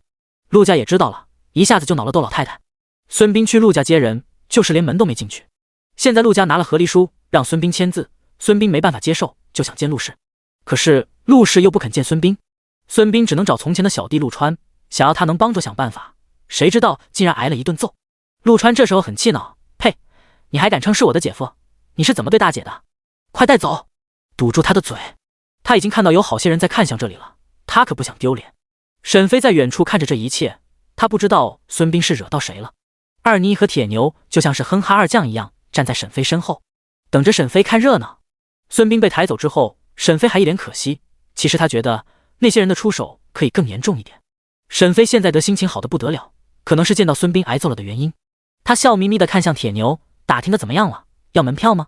陆家也知道了，一下子就恼了窦老太太。孙膑去陆家接人，就是连门都没进去。现在陆家拿了和离书让孙膑签字，孙膑没办法接受，就想见陆氏。可是陆氏又不肯见孙膑，孙膑只能找从前的小弟陆川，想要他能帮着想办法，谁知道竟然挨了一顿揍。陆川这时候很气恼：“呸！你还敢称是我的姐夫？你是怎么对大姐的？快带走！堵住他的嘴！”他已经看到有好些人在看向这里了，他可不想丢脸。沈飞在远处看着这一切，他不知道孙膑是惹到谁了。二妮和铁牛就像是哼哈二将一样站在沈飞身后，等着沈飞看热闹。孙膑被抬走之后，沈飞还一脸可惜，其实他觉得那些人的出手可以更严重一点。沈飞现在的心情好得不得了，可能是见到孙膑挨揍了的原因。他笑眯眯地看向铁牛，打听的怎么样了？要门票吗？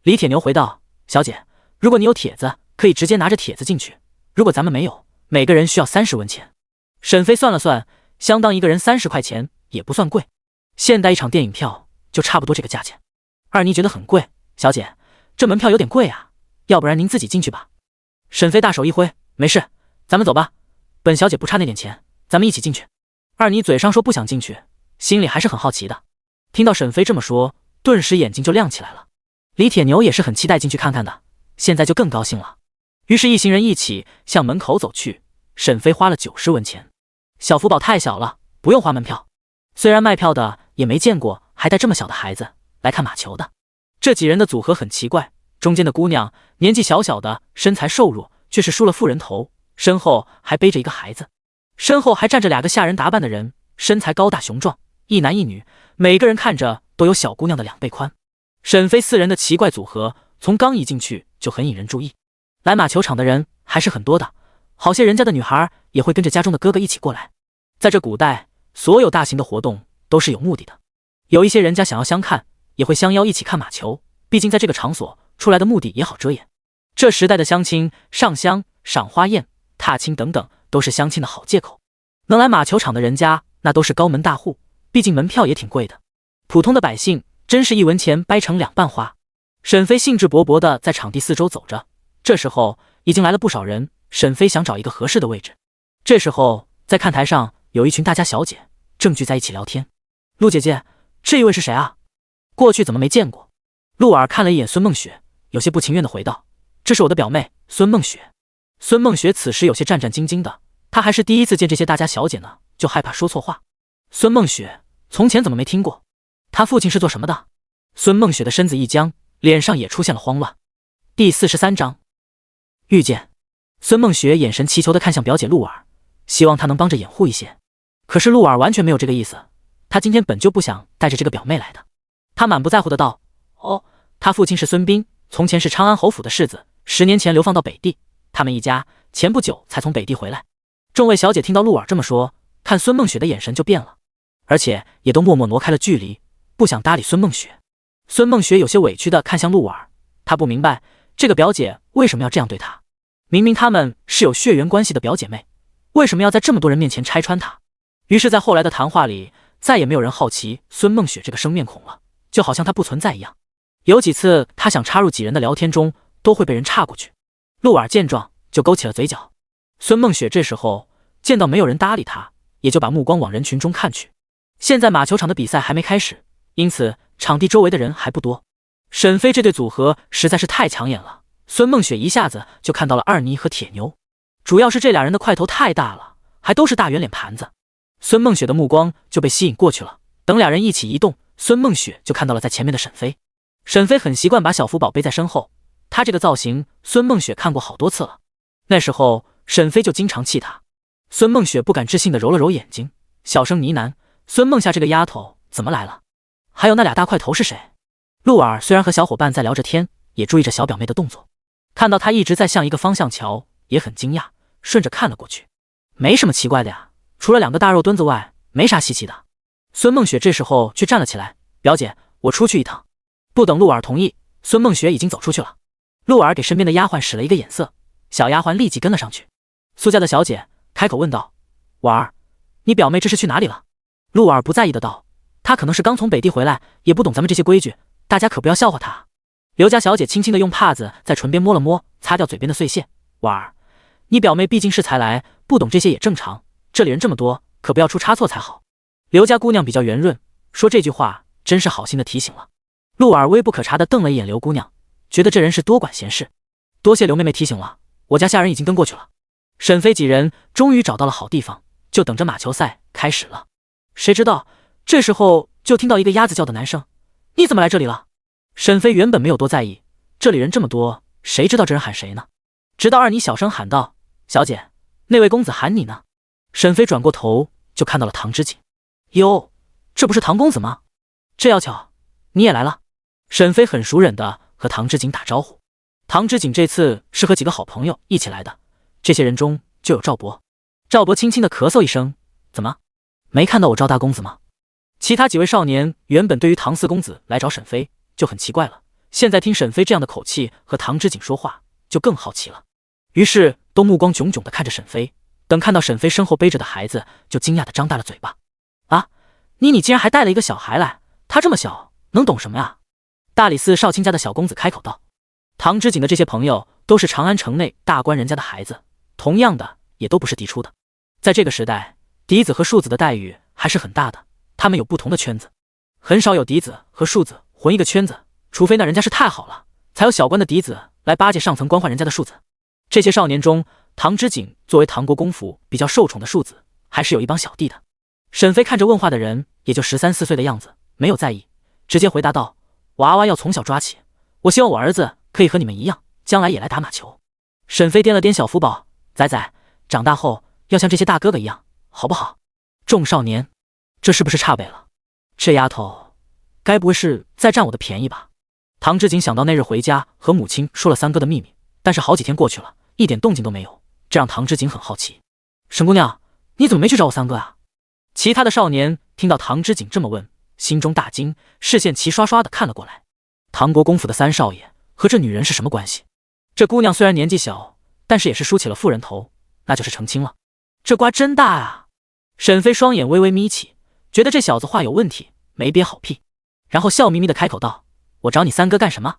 李铁牛回道：“小姐，如果你有帖子，可以直接拿着帖子进去；如果咱们没有，每个人需要30文钱。沈飞算了算，相当一个人30块钱，也不算贵。现代一场电影票就差不多这个价钱。二妮觉得很贵，小姐，这门票有点贵啊，要不然您自己进去吧。沈飞大手一挥，没事，咱们走吧，本小姐不差那点钱，咱们一起进去。二妮嘴上说不想进去，心里还是很好奇的。听到沈飞这么说，顿时眼睛就亮起来了。李铁牛也是很期待进去看看的，现在就更高兴了。于是一行人一起向门口走去。沈飞花了90文钱。小福宝太小了，不用花门票。虽然卖票的也没见过还带这么小的孩子来看马球的。这几人的组合很奇怪，中间的姑娘年纪小小的，身材瘦弱，却是梳了妇人头，身后还背着一个孩子，身后还站着2个下人打扮的人，身材高大雄壮，一男一女，每个人看着都有小姑娘的2倍宽。沈飞4人的奇怪组合从刚一进去就很引人注意。来马球场的人还是很多的，好些人家的女孩也会跟着家中的哥哥一起过来。在这古代，所有大型的活动都是有目的的，有一些人家想要相看，也会相邀一起看马球，毕竟在这个场所出来的目的也好遮掩。这时代的相亲、上香、赏花宴、踏青等等都是相亲的好借口。能来马球场的人家那都是高门大户，毕竟门票也挺贵的，普通的百姓真是1文钱掰成2半花。沈飞兴致勃勃地在场地四周走着，这时候已经来了不少人，沈飞想找一个合适的位置。这时候在看台上有一群大家小姐正聚在一起聊天。陆姐姐，这一位是谁啊？过去怎么没见过？陆儿看了一眼孙梦雪，有些不情愿地回道：这是我的表妹孙梦雪。孙梦雪此时有些战战兢兢的，她还是第一次见这些大家小姐呢，就害怕说错话。孙梦雪，从前怎么没听过？她父亲是做什么的？孙梦雪的身子一僵，脸上也出现了慌乱。第43章遇见。孙梦雪眼神祈求地看向表姐陆儿，希望她能帮着掩护一些。可是陆儿完全没有这个意思，她今天本就不想带着这个表妹来的。她满不在乎的道：哦，她父亲是孙斌，从前是昌安侯府的世子，10年前流放到北地，他们一家前不久才从北地回来。众位小姐听到陆儿这么说，看孙梦雪的眼神就变了，而且也都默默挪开了距离，不想搭理孙梦雪。孙梦雪有些委屈的看向陆儿，她不明白这个表姐为什么要这样对她。明明她们是有血缘关系的表姐妹，为什么要在这么多人面前拆穿她？于是在后来的谈话里，再也没有人好奇孙梦雪这个生面孔了，就好像她不存在一样。有几次她想插入几人的聊天中，都会被人岔过去。陆儿见状就勾起了嘴角。孙梦雪这时候见到没有人搭理她，也就把目光往人群中看去。现在马球场的比赛还没开始，因此场地周围的人还不多。沈飞这对组合实在是太抢眼了，孙梦雪一下子就看到了二妮和铁牛，主要是这俩人的块头太大了，还都是大圆脸盘子。孙梦雪的目光就被吸引过去了，等俩人一起移动，孙梦雪就看到了在前面的沈飞。沈飞很习惯把小福宝背在身后，他这个造型孙梦雪看过好多次了，那时候沈飞就经常气他。孙梦雪不敢置信地揉了揉眼睛，小声呢喃：孙梦夏这个丫头怎么来了？还有那俩大块头是谁？陆儿虽然和小伙伴在聊着天，也注意着小表妹的动作，看到她一直在向一个方向瞧，也很惊讶，顺着看了过去。没什么奇怪的呀，除了2个大肉墩子外，没啥稀奇的。孙梦雪这时候却站了起来：表姐，我出去一趟。不等陆儿同意，孙梦雪已经走出去了。陆儿给身边的丫鬟使了一个眼色，小丫鬟立即跟了上去。苏家的小姐开口问道：婉儿，你表妹这是去哪里了？陆儿不在意的道：她可能是刚从北地回来，也不懂咱们这些规矩，大家可不要笑话她。刘家小姐轻轻的用帕子在唇边摸了摸，擦掉嘴边的碎屑。婉儿，你表妹毕竟是才来，不懂这些也正常，这里人这么多，可不要出差错才好。刘家姑娘比较圆润，说这句话真是好心的提醒了。陆儿微不可察的瞪了一眼刘姑娘，觉得这人是多管闲事。多谢刘妹妹提醒了，我家下人已经跟过去了。沈飞几人终于找到了好地方，就等着马球赛开始了。谁知道这时候就听到一个鸭子叫的男生：你怎么来这里了？沈飞原本没有多在意，这里人这么多，谁知道这人喊谁呢？直到二妮小声喊道：小姐，那位公子喊你呢。沈飞转过头就看到了唐之景。哟，这不是唐公子吗？这要巧，你也来了。沈飞很熟稔的和唐之景打招呼。唐之景这次是和几个好朋友一起来的，这些人中就有赵博。赵博轻轻的咳嗽一声：怎么没看到我赵大公子吗？其他几位少年原本对于唐四公子来找沈飞就很奇怪了，现在听沈飞这样的口气和唐之景说话，就更好奇了，于是都目光炯炯地看着沈飞，等看到沈飞身后背着的孩子，就惊讶地张大了嘴巴。啊，你竟然还带了一个小孩来，他这么小，能懂什么呀？大理寺少卿家的小公子开口道。唐之景的这些朋友都是长安城内大官人家的孩子，同样的也都不是嫡出的。在这个时代，嫡子和庶子的待遇还是很大的，他们有不同的圈子，很少有嫡子和庶子混一个圈子，除非那人家是太好了，才有小官的嫡子来巴结上层官宦人家的庶子。这些少年中，唐之景作为唐国公府比较受宠的庶子，还是有一帮小弟的。沈飞看着问话的人，也就13、14岁的样子，没有在意，直接回答道：娃娃要从小抓起，我希望我儿子可以和你们一样，将来也来打马球。沈飞掂了掂小福宝，仔，长大后要像这些大哥哥一样，好不好？众少年，这是不是差辈了？这丫头，该不会是在占我的便宜吧？唐之景想到那日回家和母亲说了三哥的秘密，但是好几天过去了，一点动静都没有，这让唐之景很好奇。沈姑娘，你怎么没去找我三哥啊？其他的少年听到唐之景这么问，心中大惊，视线齐刷刷地看了过来。唐国公府的三少爷和这女人是什么关系？这姑娘虽然年纪小，但是也是梳起了妇人头，那就是成亲了。这瓜真大啊！沈飞双眼微微眯起，觉得这小子话有问题，没憋好屁，然后笑眯眯地开口道：我找你三哥干什么？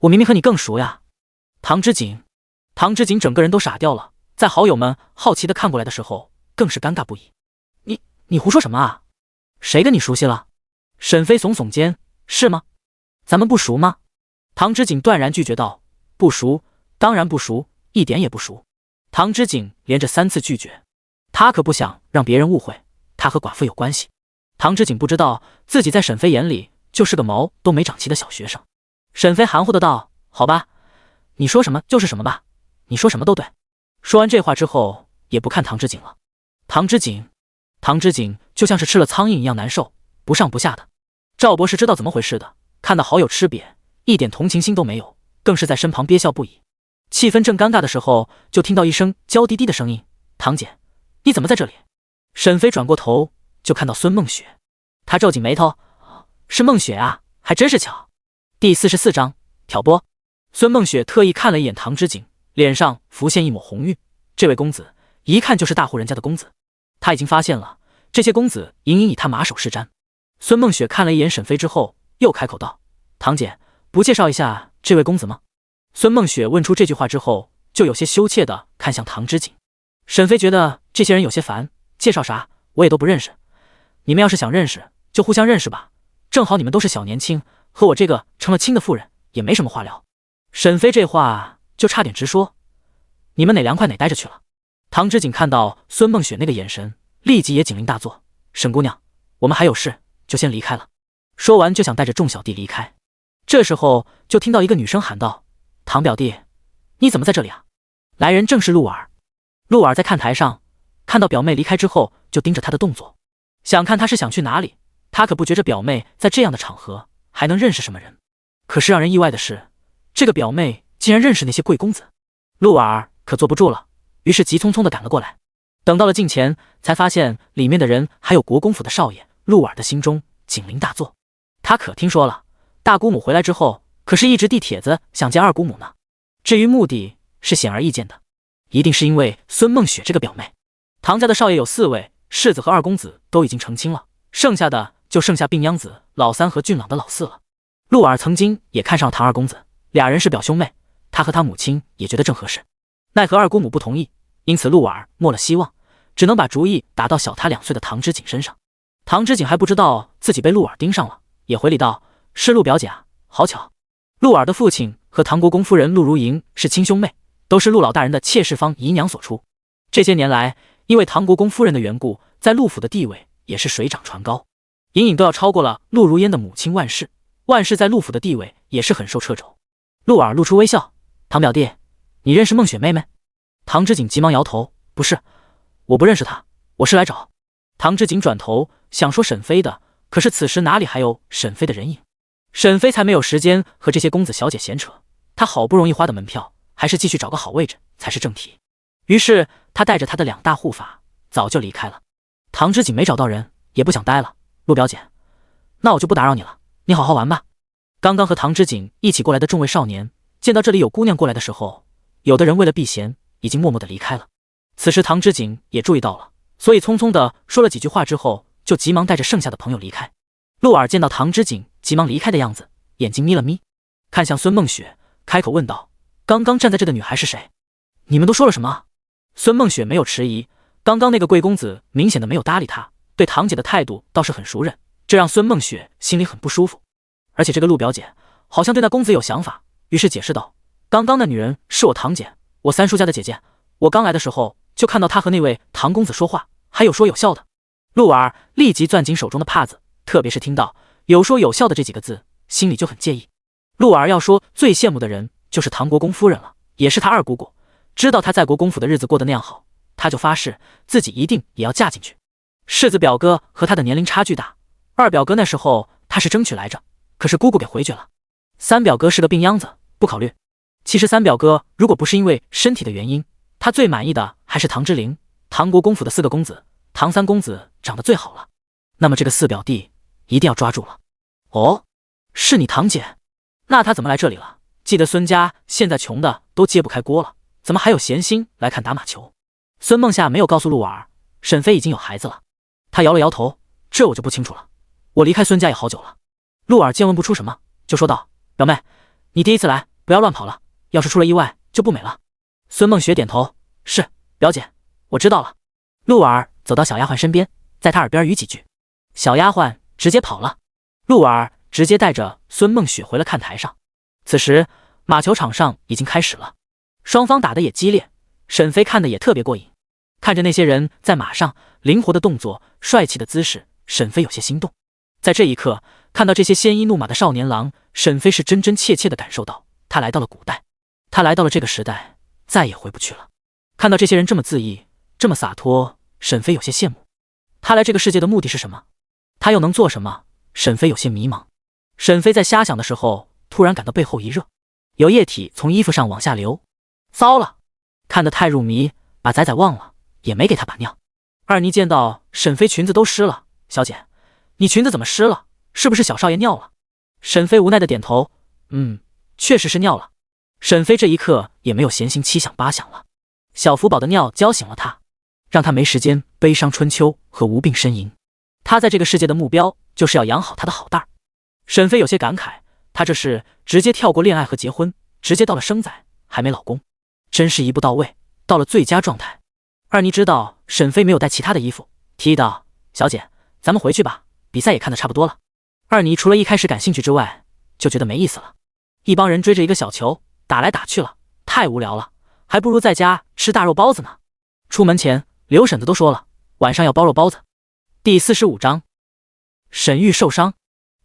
我明明和你更熟呀。唐之景整个人都傻掉了，在好友们好奇地看过来的时候，更是尴尬不已。你胡说什么啊？谁跟你熟悉了？沈飞耸耸肩，是吗？咱们不熟吗？唐之景断然拒绝道：不熟，当然不熟，一点也不熟。唐之景连着3次拒绝，他可不想让别人误会他和寡妇有关系。唐之景不知道自己在沈飞眼里就是个毛都没长齐的小学生。沈飞含糊的道：好吧，你说什么就是什么吧，你说什么都对。说完这话之后，也不看唐之景了。唐之景就像是吃了苍蝇一样难受，不上不下的。赵博士知道怎么回事的，看到好友吃瘪，一点同情心都没有，更是在身旁憋笑不已。气氛正尴尬的时候，就听到一声娇滴滴的声音：唐姐，你怎么在这里？沈飞转过头，就看到孙梦雪。他皱紧眉头：是梦雪啊，还真是巧。第44章挑拨。孙梦雪特意看了一眼唐之景，脸上浮现一抹红晕。这位公子一看就是大户人家的公子，他已经发现了这些公子隐隐以他马首是瞻。孙梦雪看了一眼沈飞之后，又开口道：唐姐，不介绍一下这位公子吗？孙梦雪问出这句话之后，就有些羞怯地看向唐之景。沈飞觉得这些人有些烦，介绍啥我也都不认识，你们要是想认识就互相认识吧，正好你们都是小年轻，和我这个成了亲的妇人也没什么话聊。沈飞这话就差点直说：你们哪凉快哪待着去了。唐之景看到孙梦雪那个眼神，立即也警铃大作：沈姑娘，我们还有事，就先离开了。说完就想带着众小弟离开，这时候就听到一个女生喊道：唐表弟，你怎么在这里啊？来人正是陆儿。陆儿在看台上看到表妹离开之后，就盯着她的动作，想看她是想去哪里。她可不觉着表妹在这样的场合还能认识什么人。可是让人意外的是，这个表妹竟然认识那些贵公子。陆儿可坐不住了，于是急匆匆地赶了过来。等到了近前，才发现里面的人还有国公府的少爷。陆儿的心中警铃大作，他可听说了，大姑母回来之后可是一直递帖子想见二姑母呢。至于目的是显而易见的，一定是因为孙梦雪这个表妹。唐家的少爷有4位，世子和二公子都已经成亲了，剩下的就剩下病秧子老3和俊朗的老4了。陆儿曾经也看上了唐二公子，俩人是表兄妹，他和他母亲也觉得正合适，奈何二姑母不同意，因此陆儿没了希望，只能把主意打到小他2岁的唐之景身上。唐之景还不知道自己被陆儿盯上了，也回礼道：是陆表姐啊，好巧。陆儿的父亲和唐国公夫人陆如莹是亲兄妹，都是陆老大人的妾室方姨娘所出。这些年来，因为唐国公夫人的缘故，在陆府的地位也是水涨船高，隐隐都要超过了陆如烟的母亲万氏。万氏在陆府的地位也是很受掣肘。陆儿露出微笑：唐表弟，你认识孟雪妹妹？唐之景急忙摇头：不是，我不认识她，我是来找。唐之景转头想说沈飞的，可是此时哪里还有沈飞的人影？沈飞才没有时间和这些公子小姐闲扯，他好不容易花的门票，还是继续找个好位置才是正题。于是他带着他的2大护法早就离开了。唐之景没找到人，也不想待了。陆表姐，那我就不打扰你了，你好好玩吧。刚刚和唐之景一起过来的众位少年，见到这里有姑娘过来的时候，有的人为了避嫌，已经默默地离开了。此时唐之景也注意到了，所以匆匆的说了几句话之后，就急忙带着剩下的朋友离开。陆尔见到唐之景急忙离开的样子，眼睛眯了眯，看向孙梦雪，开口问道：“刚刚站在这的女孩是谁？你们都说了什么？”孙梦雪没有迟疑，刚刚那个贵公子明显的没有搭理她，对堂姐的态度倒是很熟稔，这让孙梦雪心里很不舒服。而且这个陆表姐好像对那公子有想法，于是解释道：“刚刚那女人是我堂姐，我三叔家的姐姐。我刚来的时候就看到她和那位唐公子说话，还有说有笑的。”陆儿立即攥紧手中的帕子，特别是听到有说有笑的这几个字，心里就很介意。陆儿要说最羡慕的人就是唐国公夫人了，也是她二姑姑。知道她在国公府的日子过得那样好，她就发誓自己一定也要嫁进去。世子表哥和她的年龄差距大，二表哥那时候她是争取来着，可是姑姑给回绝了。三表哥是个病秧子，不考虑。其实三表哥如果不是因为身体的原因，他最满意的还是唐之灵。唐国公府的4个公子，唐三公子长得最好了，那么这个4表弟一定要抓住了。哦，是你堂姐？那她怎么来这里了？记得孙家现在穷的都揭不开锅了，怎么还有闲心来看打马球？孙梦夏没有告诉陆儿，沈飞已经有孩子了。他摇了摇头，这我就不清楚了，我离开孙家也好久了。陆儿见问不出什么，就说道：“表妹，你第一次来，不要乱跑了，要是出了意外就不美了。”孙梦雪点头：“是，表姐，我知道了。”陆儿走到小丫鬟身边，在她耳边语几句，小丫鬟直接跑了。陆儿直接带着孙梦雪回了看台上。此时马球场上已经开始了，双方打得也激烈，沈飞看得也特别过瘾。看着那些人在马上灵活的动作、帅气的姿势，沈飞有些心动。在这一刻，看到这些鲜衣怒马的少年郎，沈飞是真真切切地感受到他来到了古代，他来到了这个时代，再也回不去了。看到这些人这么恣意，这么洒脱，沈飞有些羡慕。他来这个世界的目的是什么？他又能做什么？沈飞有些迷茫。沈飞在瞎想的时候，突然感到背后一热，有液体从衣服上往下流。糟了，看得太入迷，把仔仔忘了，也没给他把尿。二妮见到沈飞裙子都湿了，小姐，你裙子怎么湿了？是不是小少爷尿了？沈飞无奈的点头，确实是尿了。沈飞这一刻也没有闲心七想八想了，小福宝的尿浇醒了他，让他没时间悲伤春秋和无病呻吟。他在这个世界的目标就是要养好他的好蛋儿。沈飞有些感慨，他这是直接跳过恋爱和结婚，直接到了生仔还没老公，真是一步到位，到了最佳状态。二妮知道沈飞没有带其他的衣服，提议道：“小姐，咱们回去吧，比赛也看得差不多了。”二妮除了一开始感兴趣之外，就觉得没意思了。一帮人追着一个小球打来打去了，太无聊了，还不如在家吃大肉包子呢。出门前，刘婶子都说了，晚上要包肉包子。第45章，沈玉受伤。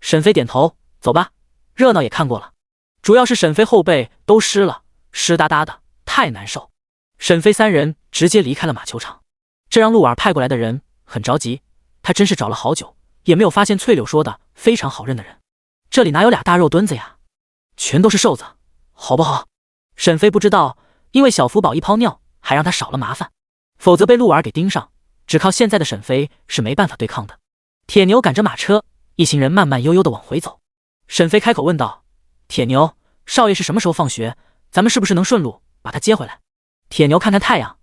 沈飞点头，走吧，热闹也看过了，主要是沈飞后背都湿了，湿哒哒的，太难受。沈飞三人直接离开了马球场，这让陆儿派过来的人很着急，他真是找了好久，也没有发现翠柳说的非常好认的人。这里哪有俩大肉墩子呀，全都是瘦子，好不好？沈飞不知道，因为小福宝一泡尿，还让他少了麻烦，否则被陆儿给盯上，只靠现在的沈飞是没办法对抗的。铁牛赶着马车，一行人慢慢悠悠地往回走。沈飞开口问道：“铁牛，少爷是什么时候放学？咱们是不是能顺路把他接回来？”铁牛看看太阳，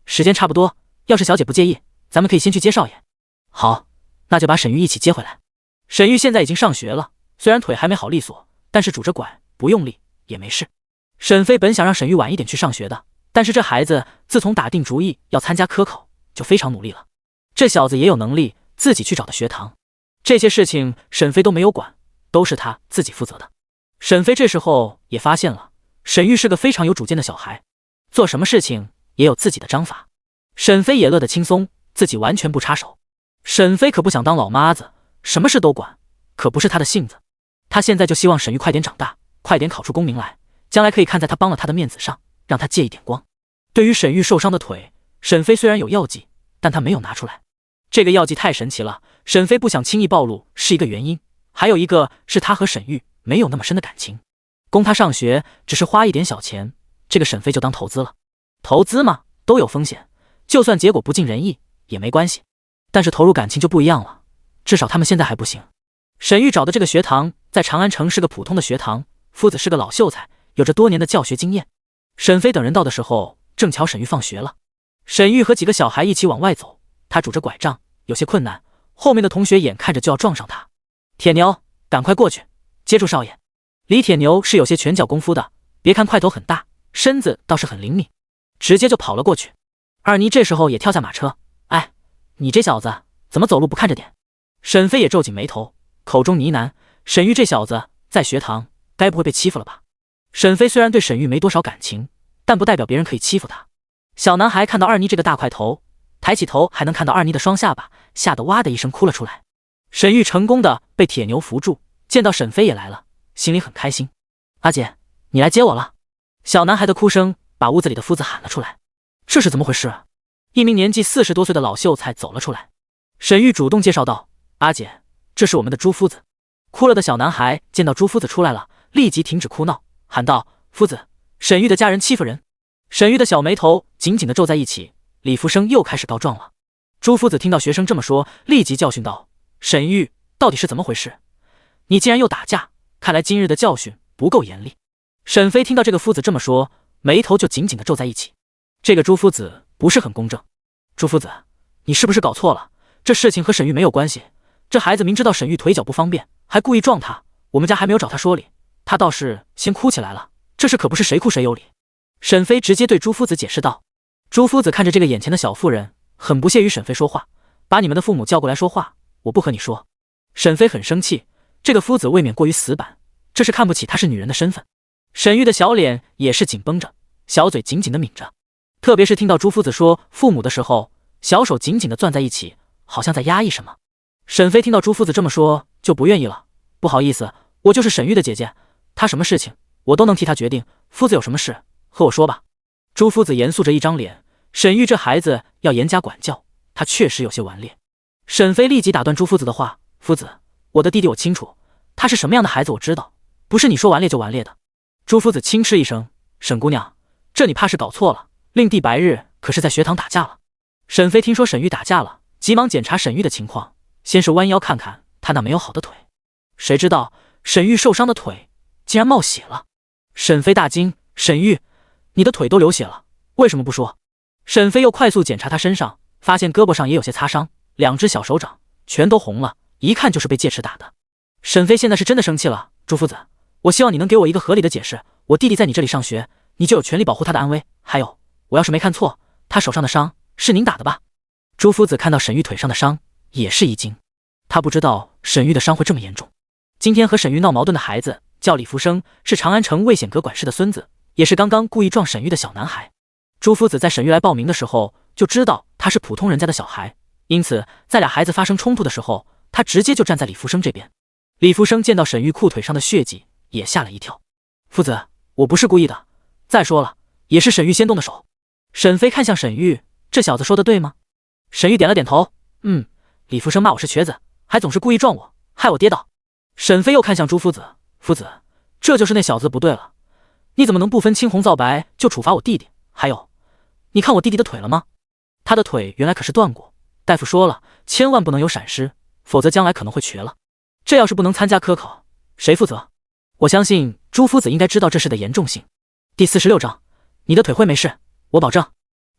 时间差不多，要是小姐不介意，咱们可以先去接少爷。好，那就把沈玉一起接回来。沈玉现在已经上学了，虽然腿还没好利索，但是拄着拐不用力也没事。沈飞本想让沈玉晚一点去上学的，但是这孩子自从打定主意要参加科考，就非常努力了。这小子也有能力自己去找的学堂，这些事情沈飞都没有管，都是他自己负责的。沈飞这时候也发现了，沈玉是个非常有主见的小孩，做什么事情也有自己的章法。沈飞也乐得轻松，自己完全不插手。沈飞可不想当老妈子，什么事都管，可不是他的性子。他现在就希望沈玉快点长大，快点考出功名来，将来可以看在他帮了他的面子上，让他借一点光。对于沈玉受伤的腿，沈飞虽然有药剂，但他没有拿出来。这个药剂太神奇了，沈飞不想轻易暴露是一个原因，还有一个是他和沈玉没有那么深的感情，供他上学只是花一点小钱，这个沈飞就当投资了。投资嘛，都有风险，就算结果不尽人意也没关系，但是投入感情就不一样了，至少他们现在还不行。沈玉找的这个学堂在长安城是个普通的学堂，夫子是个老秀才，有着多年的教学经验。沈飞等人到的时候，正巧沈玉放学了。沈玉和几个小孩一起往外走，他拄着拐杖，有些困难，后面的同学眼看着就要撞上他。铁牛，赶快过去，接住少爷。李铁牛是有些拳脚功夫的，别看块头很大，身子倒是很灵敏，直接就跑了过去。二妮这时候也跳下马车，哎，你这小子怎么走路不看着点？沈飞也皱紧眉头，口中呢喃，沈玉这小子在学堂该不会被欺负了吧？沈飞虽然对沈玉没多少感情，但不代表别人可以欺负他。小男孩看到二妮这个大块头，抬起头还能看到二妮的双下巴，吓得哇的一声哭了出来。沈玉成功的被铁牛扶住，见到沈飞也来了，心里很开心。阿姐，你来接我了。小男孩的哭声把屋子里的夫子喊了出来。这是怎么回事？一名年纪40多岁的老秀才走了出来。沈玉主动介绍道，阿姐，这是我们的朱夫子。哭了的小男孩见到朱夫子出来了，立即停止哭闹，喊道，夫子，沈玉的家人欺负人。沈玉的小眉头紧紧地皱在一起，李福生又开始告状了。朱夫子听到学生这么说，立即教训道，沈玉到底是怎么回事？你竟然又打架，看来今日的教训不够严厉。沈飞听到这个夫子这么说，眉头就紧紧地皱在一起。这个朱夫子不是很公正。朱夫子，你是不是搞错了？这事情和沈玉没有关系。这孩子明知道沈玉腿脚不方便，还故意撞他，我们家还没有找他说理，他倒是先哭起来了，这事可不是谁哭谁有理。沈飞直接对朱夫子解释道。朱夫子看着这个眼前的小妇人，很不屑于沈飞说话，把你们的父母叫过来说话，我不和你说。沈飞很生气，这个夫子未免过于死板，这是看不起她是女人的身份。沈玉的小脸也是紧绷着，小嘴紧紧地抿着，特别是听到朱夫子说父母的时候，小手紧紧地攥在一起，好像在压抑什么。沈飞听到朱夫子这么说就不愿意了，不好意思，我就是沈玉的姐姐，她什么事情我都能替她决定，夫子有什么事和我说吧。朱夫子严肃着一张脸，沈玉这孩子要严加管教，他确实有些顽劣。沈飞立即打断朱夫子的话，夫子，我的弟弟我清楚，他是什么样的孩子我知道，不是你说顽劣就顽劣的。朱夫子轻嗤一声，沈姑娘，这你怕是搞错了，令弟白日可是在学堂打架了。沈飞听说沈玉打架了，急忙检查沈玉的情况，先是弯腰看看他那没有好的腿，谁知道沈玉受伤的腿竟然冒血了。沈飞大惊，沈玉，你的腿都流血了，为什么不说？沈飞又快速检查他身上，发现胳膊上也有些擦伤，两只小手掌全都红了，一看就是被戒尺打的。沈飞现在是真的生气了，朱夫子，我希望你能给我一个合理的解释，我弟弟在你这里上学，你就有权利保护他的安危，还有，我要是没看错，他手上的伤是您打的吧？朱夫子看到沈玉腿上的伤也是一惊，他不知道沈玉的伤会这么严重。今天和沈玉闹矛盾的孩子叫李福生，是长安城魏显阁管事的孙子，也是刚刚故意撞沈玉的小男孩。朱夫子在沈玉来报名的时候就知道他是普通人家的小孩，因此在俩孩子发生冲突的时候，他直接就站在李福生这边。李福生见到沈玉裤腿上的血迹也吓了一跳，夫子，我不是故意的，再说了，也是沈玉先动的手。沈飞看向沈玉，这小子说的对吗？沈玉点了点头，李福生骂我是瘸子，还总是故意撞我，害我跌倒。沈飞又看向朱夫子，夫子，这就是那小子不对了，你怎么能不分青红皂白就处罚我弟弟？还有，你看我弟弟的腿了吗？他的腿原来可是断过，大夫说了，千万不能有闪失，否则将来可能会瘸了。这要是不能参加科考，谁负责？我相信朱夫子应该知道这事的严重性。第46章，你的腿会没事，我保证。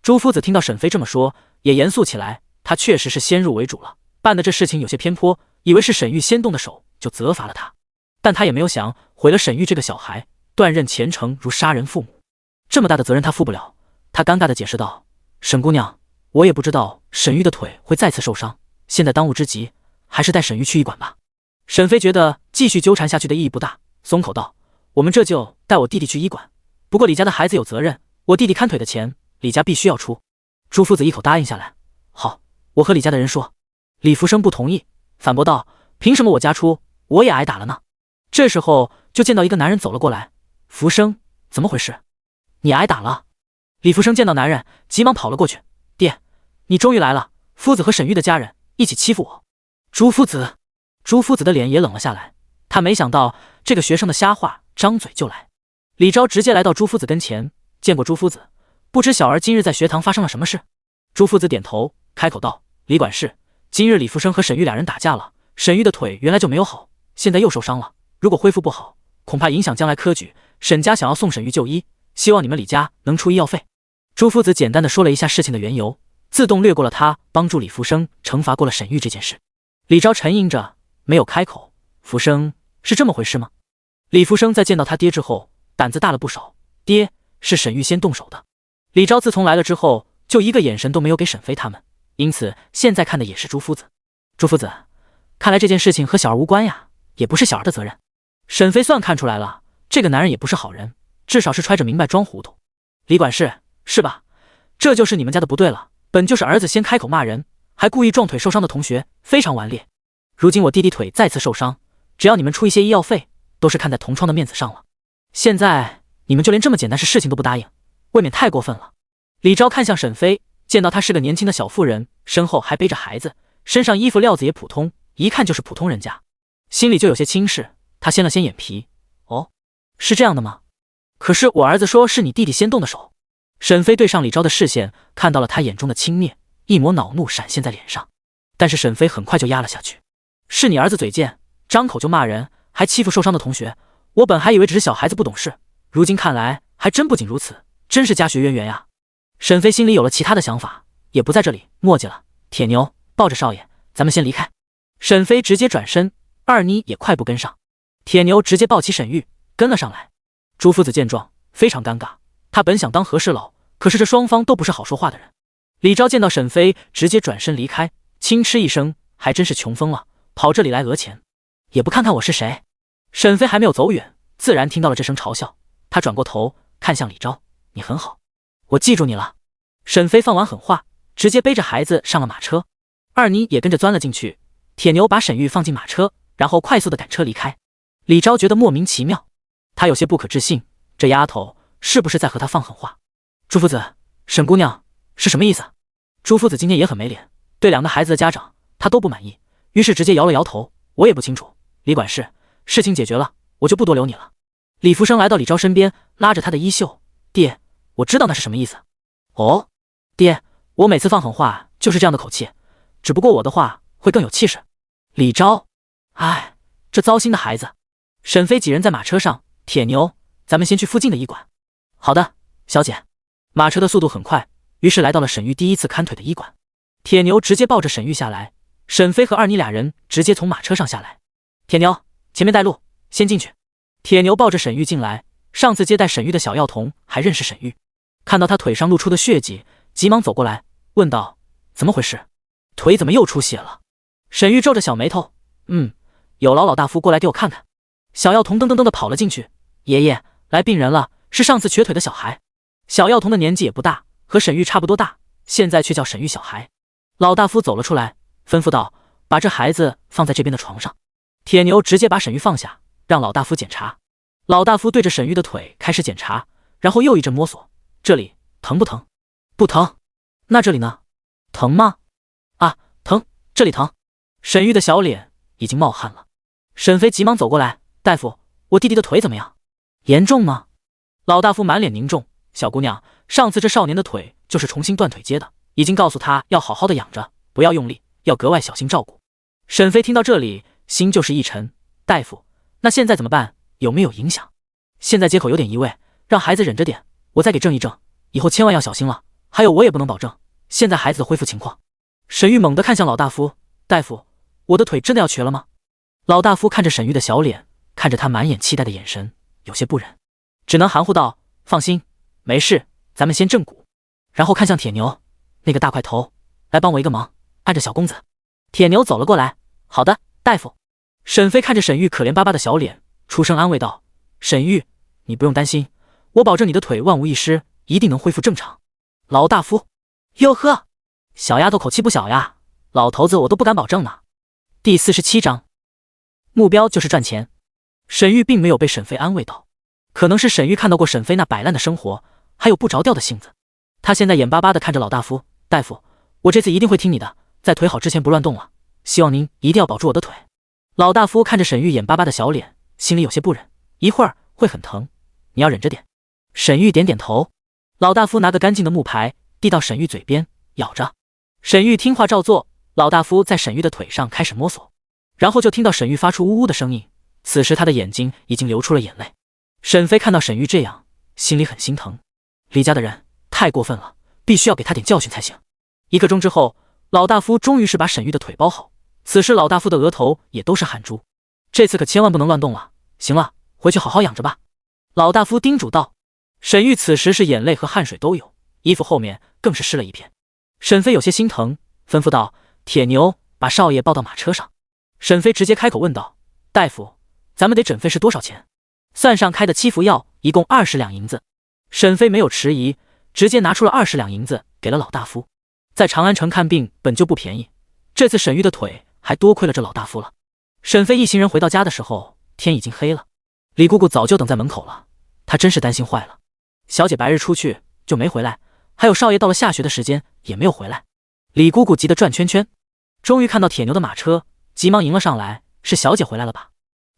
朱夫子听到沈飞这么说，也严肃起来，他确实是先入为主了，办的这事情有些偏颇，以为是沈玉先动的手，就责罚了他。但他也没有想，毁了沈玉这个小孩，断任前程如杀人父母，这么大的责任他负不了。他尴尬地解释道，沈姑娘，我也不知道沈玉的腿会再次受伤，现在当务之急还是带沈玉去医馆吧。沈飞觉得继续纠缠下去的意义不大，松口道，我们这就带我弟弟去医馆，不过李家的孩子有责任，我弟弟看腿的钱李家必须要出。朱夫子一口答应下来，好，我和李家的人说。李福生不同意，反驳道，凭什么我家出，我也挨打了呢？这时候就见到一个男人走了过来，福生，怎么回事？你挨打了？李福生见到男人，急忙跑了过去，爹，你终于来了，夫子和沈玉的家人一起欺负我。朱夫子的脸也冷了下来，他没想到这个学生的瞎话张嘴就来。李昭直接来到朱夫子跟前，见过朱夫子，不知小儿今日在学堂发生了什么事？朱夫子点头，开口道，李管事，今日李福生和沈玉俩人打架了，沈玉的腿原来就没有好，现在又受伤了，如果恢复不好，恐怕影响将来科举，沈家想要送沈玉就医，希望你们李家能出医药费。朱夫子简单的说了一下事情的缘由，自动略过了他帮助李福生惩罚过了沈玉这件事。李昭沉吟着，没有开口。福生，是这么回事吗？李福生在见到他爹之后，胆子大了不少。爹，是沈玉先动手的。李昭自从来了之后，就一个眼神都没有给沈飞他们，因此现在看的也是朱夫子。朱夫子，看来这件事情和小儿无关呀，也不是小儿的责任。沈飞算看出来了，这个男人也不是好人，至少是揣着明白装糊涂。李管事，是吧？这就是你们家的不对了，本就是儿子先开口骂人，还故意撞腿受伤的同学，非常顽劣。如今我弟弟腿再次受伤，只要你们出一些医药费，都是看在同窗的面子上了。现在你们就连这么简单的事情都不答应，未免太过分了。李昭看向沈飞，见到他是个年轻的小妇人，身后还背着孩子，身上衣服料子也普通，一看就是普通人家，心里就有些轻视。他掀了掀眼皮，哦，是这样的吗？可是我儿子说是你弟弟先动的手。沈飞对上李昭的视线，看到了他眼中的轻蔑，一抹恼怒闪现在脸上，但是沈飞很快就压了下去。是你儿子嘴贱，张口就骂人，还欺负受伤的同学，我本还以为只是小孩子不懂事，如今看来还真不仅如此，真是家学渊源呀。沈飞心里有了其他的想法，也不在这里墨迹了。铁牛，抱着少爷，咱们先离开。沈飞直接转身，二妮也快步跟上。铁牛直接抱起沈玉跟了上来。朱夫子见状非常尴尬，他本想当和事佬，可是这双方都不是好说话的人。李昭见到沈飞直接转身离开，轻嗤一声，还真是穷疯了，跑这里来讹钱，也不看看我是谁。沈飞还没有走远，自然听到了这声嘲笑，他转过头看向李昭，你很好，我记住你了。沈飞放完狠话，直接背着孩子上了马车，二妮也跟着钻了进去。铁牛把沈玉放进马车，然后快速的赶车离开。李昭觉得莫名其妙，他有些不可置信，这丫头是不是在和他放狠话？朱夫子，沈姑娘是什么意思？朱夫子今天也很没脸，对两个孩子的家长他都不满意，于是直接摇了摇头，我也不清楚。李管事，事情解决了，我就不多留你了。李福生来到李昭身边，拉着他的衣袖，爹，我知道那是什么意思。哦，爹，我每次放狠话就是这样的口气，只不过我的话会更有气势。李昭，哎，这糟心的孩子。沈飞几人在马车上，铁牛，咱们先去附近的医馆。好的，小姐。马车的速度很快，于是来到了沈玉第一次看腿的医馆。铁牛直接抱着沈玉下来，沈飞和二妮俩人直接从马车上下来。铁牛，前面带路，先进去。铁牛抱着沈玉进来，上次接待沈玉的小药童还认识沈玉，看到他腿上露出的血迹，急忙走过来问道，怎么回事？腿怎么又出血了？沈玉皱着小眉头，有劳老大夫过来给我看看。小药童噔噔噔的跑了进去，爷爷，来病人了，是上次瘸腿的小孩。小药童的年纪也不大，和沈玉差不多大，现在却叫沈玉小孩。老大夫走了出来，吩咐道，把这孩子放在这边的床上。铁牛直接把沈玉放下，让老大夫检查。老大夫对着沈玉的腿开始检查，然后又一阵摸索，这里疼不疼？不疼。那这里呢？疼吗？啊，疼，这里疼。沈玉的小脸已经冒汗了。沈飞急忙走过来，大夫，我弟弟的腿怎么样？严重吗？老大夫满脸凝重，小姑娘，上次这少年的腿就是重新断腿接的，已经告诉他要好好的养着，不要用力，要格外小心照顾。沈飞听到这里，心就是一沉，大夫，那现在怎么办？有没有影响？现在接口有点移位，让孩子忍着点，我再给正一正，以后千万要小心了。还有我也不能保证现在孩子的恢复情况。沈玉猛地看向老大夫，大夫，我的腿真的要瘸了吗？老大夫看着沈玉的小脸，看着他满眼期待的眼神，有些不忍，只能含糊道，放心，没事，咱们先正骨。然后看向铁牛，那个大块头，来帮我一个忙，按着小公子。铁牛走了过来，好的，大夫。沈飞看着沈玉可怜巴巴的小脸，出声安慰道，沈玉，你不用担心，我保证你的腿万无一失，一定能恢复正常。老大夫，哟呵，小丫头口气不小呀，老头子我都不敢保证呢。第47章，目标就是赚钱。沈玉并没有被沈飞安慰到，可能是沈玉看到过沈飞那摆烂的生活，还有不着调的性子。他现在眼巴巴地看着老大夫，大夫，我这次一定会听你的，在腿好之前不乱动了，希望您一定要保住我的腿。老大夫看着沈玉眼巴巴的小脸，心里有些不忍，一会儿会很疼，你要忍着点。沈玉点点头。老大夫拿个干净的木牌递到沈玉嘴边，咬着。沈玉听话照做，老大夫在沈玉的腿上开始摸索，然后就听到沈玉发出呜呜的声音，此时他的眼睛已经流出了眼泪。沈飞看到沈玉这样，心里很心疼，李家的人太过分了，必须要给他点教训才行。1个钟之后，老大夫终于是把沈玉的腿包好，此时老大夫的额头也都是汗珠，这次可千万不能乱动了。行了，回去好好养着吧。老大夫叮嘱道。沈玉此时是眼泪和汗水都有，衣服后面更是湿了一片。沈飞有些心疼，吩咐道：“铁牛，把少爷抱到马车上。”沈飞直接开口问道：“大夫，咱们得诊费是多少钱？”算上开的7服药，一共20两银子。沈飞没有迟疑，直接拿出了20两银子给了老大夫。在长安城看病本就不便宜，这次沈玉的腿还多亏了这老大夫了。沈飞一行人回到家的时候，天已经黑了。李姑姑早就等在门口了，她真是担心坏了。小姐白日出去就没回来，还有少爷到了下学的时间也没有回来。李姑姑急得转圈圈，终于看到铁牛的马车，急忙迎了上来：“是小姐回来了吧？”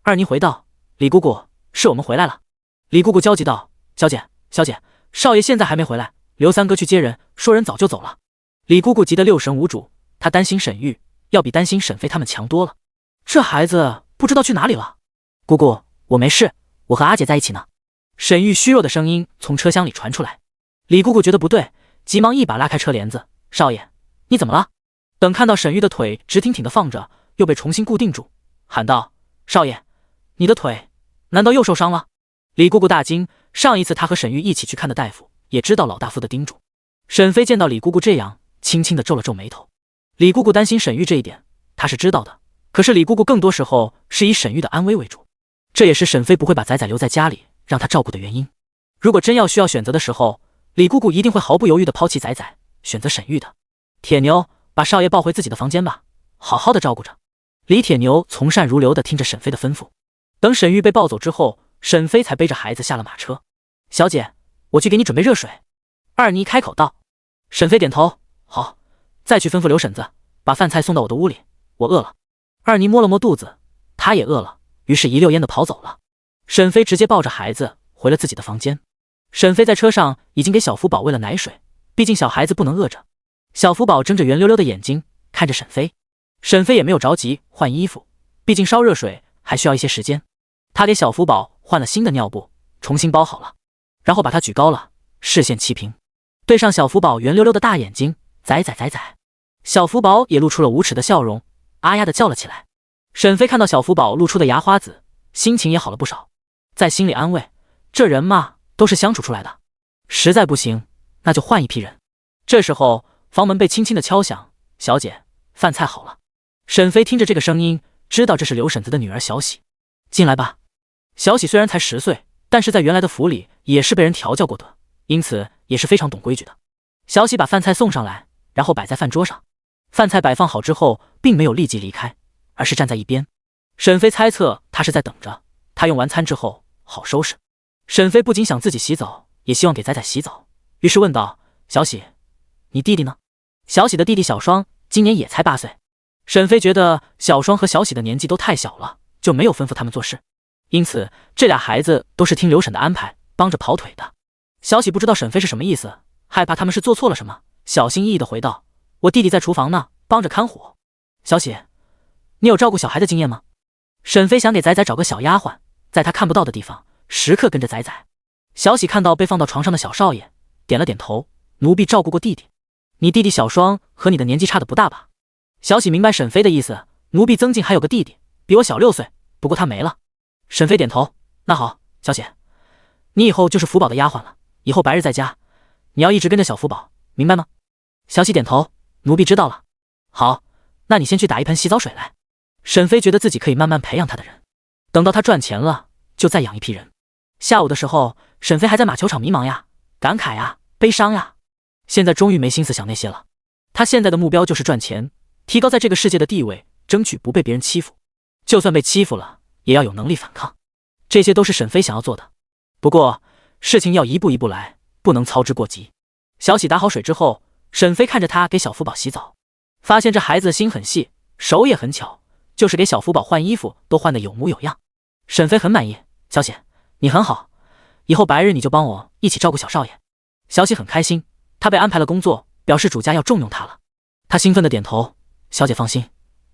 二妮回道：“李姑姑，是我们回来了。”李姑姑焦急道：“小姐，少爷现在还没回来，刘三哥去接人，说人早就走了。”李姑姑急得六神无主，她担心沈玉，要比担心沈飞他们强多了。这孩子不知道去哪里了。姑姑，我没事，我和阿姐在一起呢。沈玉虚弱的声音从车厢里传出来。李姑姑觉得不对，急忙一把拉开车帘子：“少爷，你怎么了？”等看到沈玉的腿直挺挺的放着，又被重新固定住，喊道：“少爷，你的腿难道又受伤了？”李姑姑大惊，上一次她和沈玉一起去看的大夫也知道老大夫的叮嘱。沈飞见到李姑姑这样，轻轻的皱了皱眉头。李姑姑担心沈玉这一点，她是知道的，可是李姑姑更多时候是以沈玉的安危为主，这也是沈飞不会把仔仔留在家里让他照顾的原因。如果真要需要选择的时候，李姑姑一定会毫不犹豫的抛弃仔仔，选择沈玉的。铁牛，把少爷抱回自己的房间吧，好好的照顾着。李铁牛从善如流的听着沈飞的吩咐。等沈玉被抱走之后，沈飞才背着孩子下了马车。小姐，我去给你准备热水。二妮开口道。沈飞点头，好，再去吩咐刘婶子把饭菜送到我的屋里，我饿了。二妮摸了摸肚子，她也饿了，于是一溜烟的跑走了。沈飞直接抱着孩子回了自己的房间。沈飞在车上已经给小福宝喂了奶水，毕竟小孩子不能饿着。小福宝睁着圆溜溜的眼睛看着沈飞，沈飞也没有着急换衣服，毕竟烧热水还需要一些时间。他给小福宝换了新的尿布，重新包好了，然后把他举高了，视线齐平，对上小福宝圆溜溜的大眼睛，仔仔仔仔。小福宝也露出了无耻的笑容，啊呀的叫了起来。沈飞看到小福宝露出的牙花子，心情也好了不少，在心里安慰，这人嘛都是相处出来的，实在不行那就换一批人。这时候房门被轻轻的敲响，小姐，饭菜好了。沈飞听着这个声音，知道这是刘婶子的女儿小喜。进来吧。小喜虽然才10岁，但是在原来的府里也是被人调教过的，因此也是非常懂规矩的。小喜把饭菜送上来，然后摆在饭桌上。饭菜摆放好之后，并没有立即离开，而是站在一边。沈飞猜测他是在等着他用完餐之后好收拾。沈飞不仅想自己洗澡，也希望给仔仔洗澡，于是问道：“小喜，你弟弟呢？”小喜的弟弟小双今年也才8岁。沈飞觉得小双和小喜的年纪都太小了，就没有吩咐他们做事，因此这俩孩子都是听刘婶的安排帮着跑腿的。小喜不知道沈飞是什么意思，害怕他们是做错了什么，小心翼翼地回道：“我弟弟在厨房呢，帮着看火。”小喜，你有照顾小孩的经验吗？沈飞想给仔仔找个小丫鬟，在他看不到的地方时刻跟着仔仔。小喜看到被放到床上的小少爷，点了点头：“奴婢照顾过弟弟。你弟弟小双和你的年纪差的不大吧？”小喜明白沈飞的意思，奴婢曾静还有个弟弟，比我小6岁，不过他没了。沈飞点头：“那好，小喜，你以后就是福宝的丫鬟了，以后白日在家，你要一直跟着小福宝，明白吗？”小喜点头：“奴婢知道了。”好，那你先去打一盆洗澡水来。沈飞觉得自己可以慢慢培养他的人，等到他赚钱了，就再养一批人。下午的时候，沈飞还在马球场迷茫呀，感慨呀，悲伤呀，现在终于没心思想那些了。他现在的目标就是赚钱，提高在这个世界的地位，争取不被别人欺负，就算被欺负了，也要有能力反抗。这些都是沈飞想要做的，不过事情要一步一步来，不能操之过急。小喜打好水之后，沈飞看着他给小福宝洗澡，发现这孩子心很细，手也很巧，就是给小福宝换衣服都换得有模有样。沈飞很满意：“小喜，你很好，以后白日你就帮我一起照顾小少爷。”小喜很开心，他被安排了工作，表示主家要重用他了。他兴奋地点头：“小姐放心，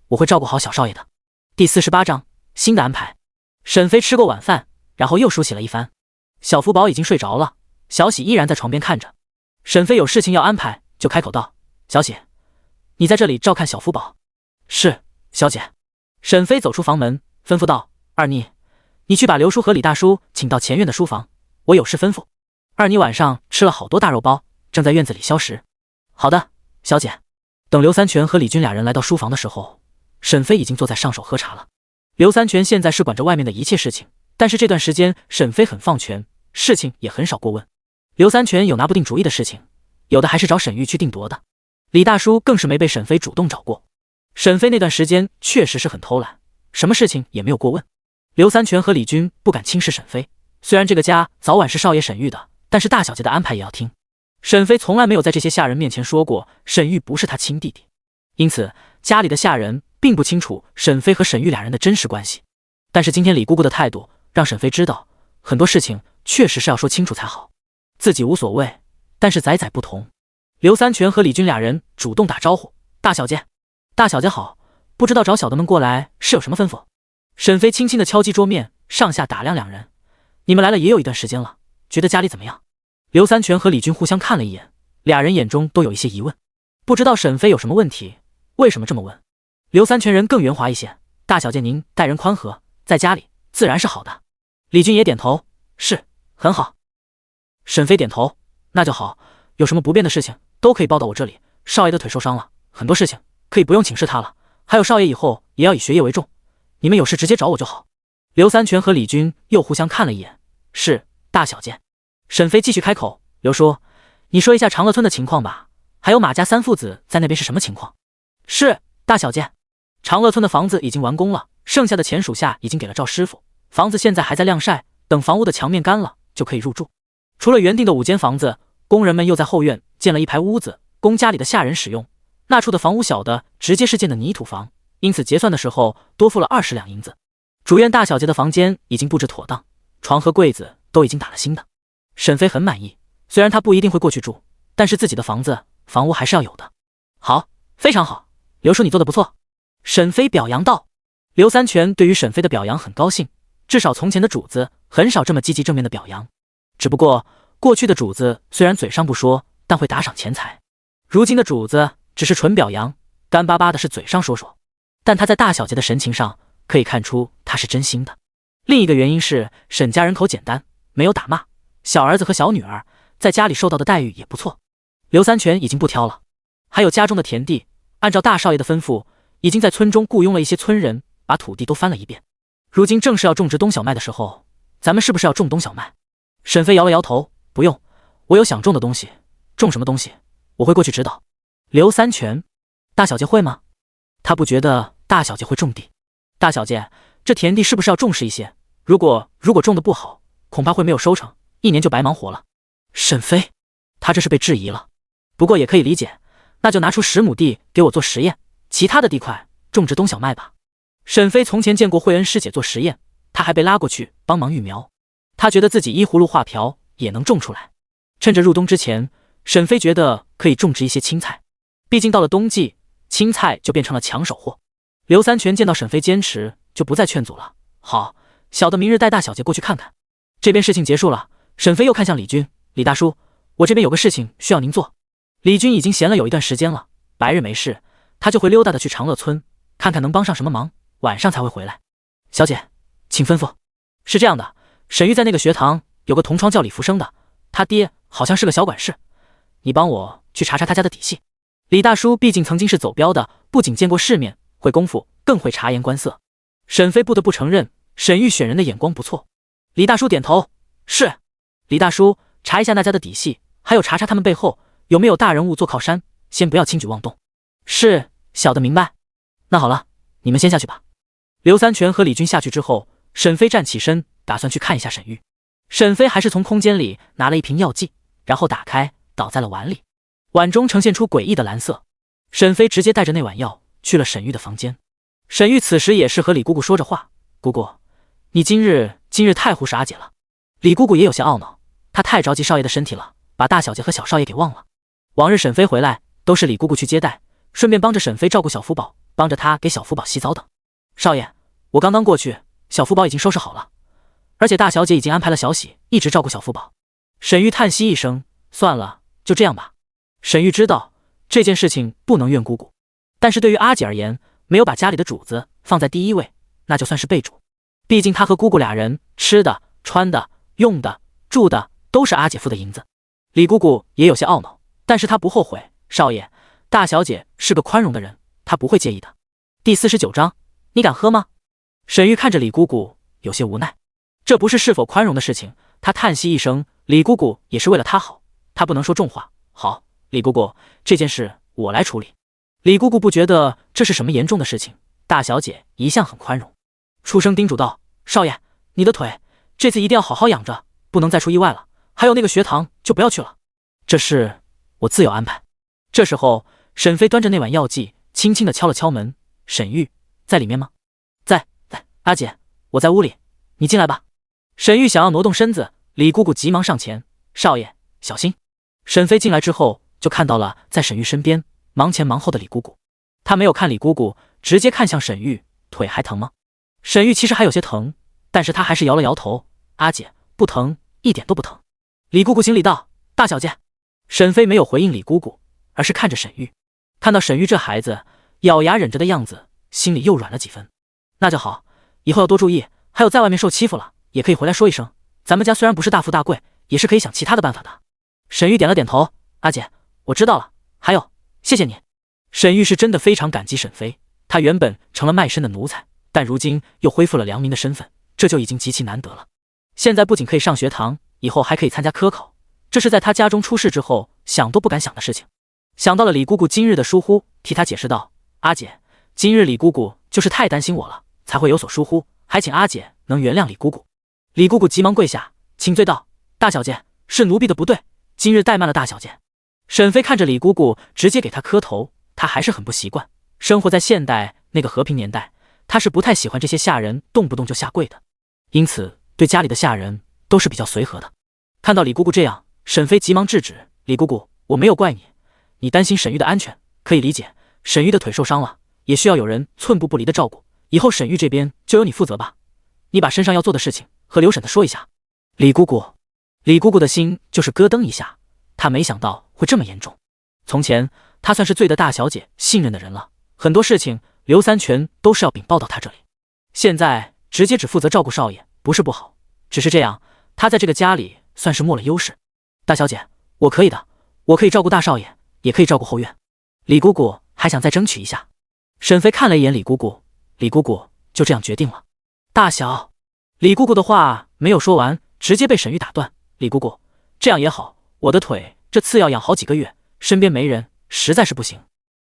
我会照顾好小少爷的。”第48章新的安排。沈飞吃过晚饭，然后又梳洗了一番。小福宝已经睡着了，小喜依然在床边看着。沈飞有事情要安排，就开口道：“小姐，你在这里照看小福宝。”“是，小姐。”沈飞走出房门，吩咐道：“二妮，你去把刘叔和李大叔请到前院的书房，我有事吩咐。”二妮晚上吃了好多大肉包，正在院子里消食。好的，小姐。等刘三全和李军俩人来到书房的时候，沈飞已经坐在上手喝茶了。刘三全现在是管着外面的一切事情，但是这段时间沈飞很放权，事情也很少过问。刘三全有拿不定主意的事情，有的还是找沈玉去定夺的。李大叔更是没被沈飞主动找过。沈飞那段时间确实是很偷懒，什么事情也没有过问。刘三全和李军不敢轻视沈飞，虽然这个家早晚是少爷沈玉的，但是大小姐的安排也要听。沈飞从来没有在这些下人面前说过沈玉不是他亲弟弟，因此家里的下人并不清楚沈飞和沈玉俩人的真实关系。但是今天李姑姑的态度让沈飞知道，很多事情确实是要说清楚才好。自己无所谓，但是仔仔不同。刘三全和李军俩人主动打招呼：“大小姐。”“大小姐好，不知道找小的们过来是有什么吩咐？”沈飞轻轻地敲击桌面，上下打量两人：“你们来了也有一段时间了，觉得家里怎么样？”刘三全和李军互相看了一眼，俩人眼中都有一些疑问，不知道沈飞有什么问题，为什么这么问。刘三全人更圆滑一些：“大小姐您待人宽和，在家里自然是好的。”李军也点头：“是，很好。”沈飞点头：“那就好，有什么不便的事情都可以报到我这里。少爷的腿受伤了，很多事情可以不用请示他了。还有少爷以后也要以学业为重，你们有事直接找我就好。”刘三全和李军又互相看了一眼：“是，大小姐。”沈飞继续开口：“刘叔，你说一下长乐村的情况吧，还有马家三父子在那边是什么情况？”“是，大小姐。”长乐村的房子已经完工了，剩下的钱属下已经给了赵师傅，房子现在还在晾晒，等房屋的墙面干了就可以入住。除了原定的5间房子，工人们又在后院建了一排屋子，供家里的下人使用。那处的房屋小的直接是建的泥土房，因此结算的时候多付了20两银子。主院大小姐的房间已经布置妥当，床和柜子都已经打了新的。沈飞很满意，虽然他不一定会过去住，但是自己的房屋还是要有的。“好，非常好，刘叔你做的不错。”沈飞表扬道。刘三全对于沈飞的表扬很高兴，至少从前的主子很少这么积极正面的表扬。只不过过去的主子虽然嘴上不说，但会打赏钱财，如今的主子只是纯表扬，干巴巴的是嘴上说说，但他在大小姐的神情上可以看出他是真心的。另一个原因是沈家人口简单，没有打骂，小儿子和小女儿在家里受到的待遇也不错。刘三全已经不挑了，还有家中的田地，按照大少爷的吩咐，已经在村中雇佣了一些村人，把土地都翻了一遍。如今正是要种植冬小麦的时候，咱们是不是要种冬小麦？沈飞摇了摇头：“不用，我有想种的东西，种什么东西我会过去指导。”刘三全：“大小姐会吗？”他不觉得大小姐会种地。“大小姐，这田地是不是要重视一些？如果种得不好，恐怕会没有收成，1年就白忙活了。”沈飞，他这是被质疑了。不过也可以理解，那就拿出10亩地给我做实验，其他的地块种植冬小麦吧。沈飞从前见过惠恩师姐做实验，他还被拉过去帮忙育苗。他觉得自己依葫芦画瓢也能种出来。趁着入冬之前，沈飞觉得可以种植一些青菜，毕竟到了冬季，青菜就变成了抢手货。刘三全见到沈飞坚持，就不再劝阻了：“好，小的明日带大小姐过去看看。”这边事情结束了，沈飞又看向李军：“李大叔，我这边有个事情需要您做。”李军已经闲了有一段时间了，白日没事，他就会溜达的去长乐村，看看能帮上什么忙，晚上才会回来。“小姐，请吩咐。”“是这样的，沈玉在那个学堂有个同窗叫李福生的，他爹好像是个小管事，你帮我去查查他家的底细。李大叔毕竟曾经是走镖的，不仅见过世面，会功夫，更会察言观色。”沈飞不得不承认，沈玉选人的眼光不错。李大叔点头：“是。李大叔，查一下那家的底细，还有查查他们背后有没有大人物做靠山，先不要轻举妄动。”“是，小的明白。”“那好了，你们先下去吧。”刘三全和李军下去之后，沈飞站起身，打算去看一下沈玉。沈飞还是从空间里拿了一瓶药剂，然后打开，倒在了碗里，碗中呈现出诡异的蓝色。沈飞直接带着那碗药去了沈玉的房间。沈玉此时也是和李姑姑说着话：“姑姑，你今日太护着阿姐了。”李姑姑也有些懊恼，她太着急少爷的身体了，把大小姐和小少爷给忘了。往日沈飞回来都是李姑姑去接待，顺便帮着沈飞照顾小福宝，帮着他给小福宝洗澡等。“少爷，我刚刚过去，小福宝已经收拾好了，而且大小姐已经安排了小喜一直照顾小福宝。”沈玉叹息一声：“算了，就这样吧。沈玉知道这件事情不能怨姑姑，但是对于阿姐而言，没有把家里的主子放在第一位，那就算是被主。毕竟她和姑姑俩人吃的、穿的、用的、住的都是阿姐付的银子。李姑姑也有些懊恼，但是她不后悔。少爷，大小姐是个宽容的人，她不会介意的。第49章，你敢喝吗？沈玉看着李姑姑，有些无奈。这不是是否宽容的事情，她叹息一声，李姑姑也是为了她好，她不能说重话。好，李姑姑，这件事我来处理。李姑姑不觉得这是什么严重的事情，大小姐一向很宽容，出声叮嘱道：少爷，你的腿这次一定要好好养着，不能再出意外了。还有那个学堂就不要去了，这事我自有安排。这时候，沈飞端着那碗药剂，轻轻地敲了敲门。沈玉在里面吗？在。阿姐，我在屋里，你进来吧。沈玉想要挪动身子，李姑姑急忙上前：少爷，小心。沈飞进来之后，就看到了在沈玉身边忙前忙后的李姑姑。他没有看李姑姑，直接看向沈玉：腿还疼吗？沈玉其实还有些疼，但是他还是摇了摇头：阿姐，不疼，一点都不疼。李姑姑行礼道：大小姐。沈飞没有回应李姑姑，而是看着沈玉。看到沈玉这孩子咬牙忍着的样子，心里又软了几分。那就好，以后要多注意，还有在外面受欺负了，也可以回来说一声。咱们家虽然不是大富大贵，也是可以想其他的办法的。沈玉点了点头：阿姐，我知道了，还有，谢谢你。沈玉是真的非常感激沈飞，他原本成了卖身的奴才，但如今又恢复了良民的身份，这就已经极其难得了。现在不仅可以上学堂，以后还可以参加科考，这是在他家中出事之后想都不敢想的事情。想到了李姑姑今日的疏忽，替他解释道：阿姐，今日李姑姑就是太担心我了，才会有所疏忽，还请阿姐能原谅李姑姑。李姑姑急忙跪下请罪道：大小姐，是奴婢的不对，今日怠慢了大小姐。沈飞看着李姑姑直接给她磕头，他还是很不习惯。生活在现代那个和平年代，他是不太喜欢这些下人动不动就下跪的，因此对家里的下人都是比较随和的。看到李姑姑这样，沈飞急忙制止：李姑姑，我没有怪你，你担心沈玉的安全，可以理解。沈玉的腿受伤了，也需要有人寸步不离的照顾，以后沈玉这边就由你负责吧。你把身上要做的事情和刘婶的说一下。李姑姑的心就是咯噔一下，她没想到会这么严重。从前她算是最得大小姐信任的人了，很多事情刘三全都是要禀报到她这里，现在直接只负责照顾少爷，不是不好，只是这样她在这个家里算是没了优势。大小姐，我可以的，我可以照顾大少爷，也可以照顾后院。李姑姑还想再争取一下。沈飞看了一眼李姑姑，李姑姑就这样决定了。大小，李姑姑的话没有说完，直接被沈玉打断。李姑姑，这样也好，我的腿这次要养好几个月，身边没人，实在是不行。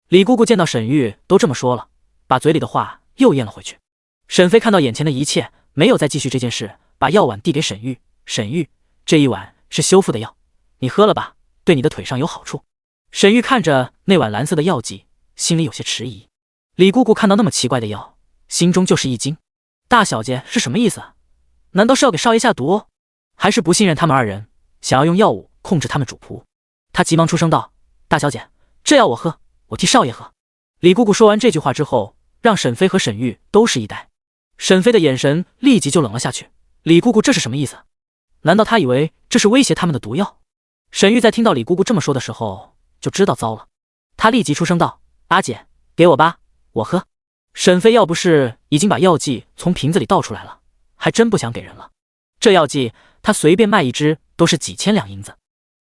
李姑姑见到沈玉都这么说了，把嘴里的话又咽了回去。沈飞看到眼前的一切，没有再继续这件事，把药碗递给沈玉。沈玉，这一碗是修复的药，你喝了吧，对你的腿上有好处。沈玉看着那碗蓝色的药剂，心里有些迟疑。李姑姑看到那么奇怪的药，心中就是一惊。大小姐是什么意思？难道是要给少爷下毒？还是不信任他们二人，想要用药物控制他们主仆？她急忙出声道：大小姐，这药我喝，我替少爷喝。李姑姑说完这句话之后，让沈飞和沈玉都是一呆。沈飞的眼神立即就冷了下去。李姑姑这是什么意思？难道她以为这是威胁他们的毒药？沈玉在听到李姑姑这么说的时候，就知道糟了。他立即出声道：阿姐，给我吧，我喝。沈飞要不是已经把药剂从瓶子里倒出来了，还真不想给人了。这药剂他随便卖一支都是几千两银子。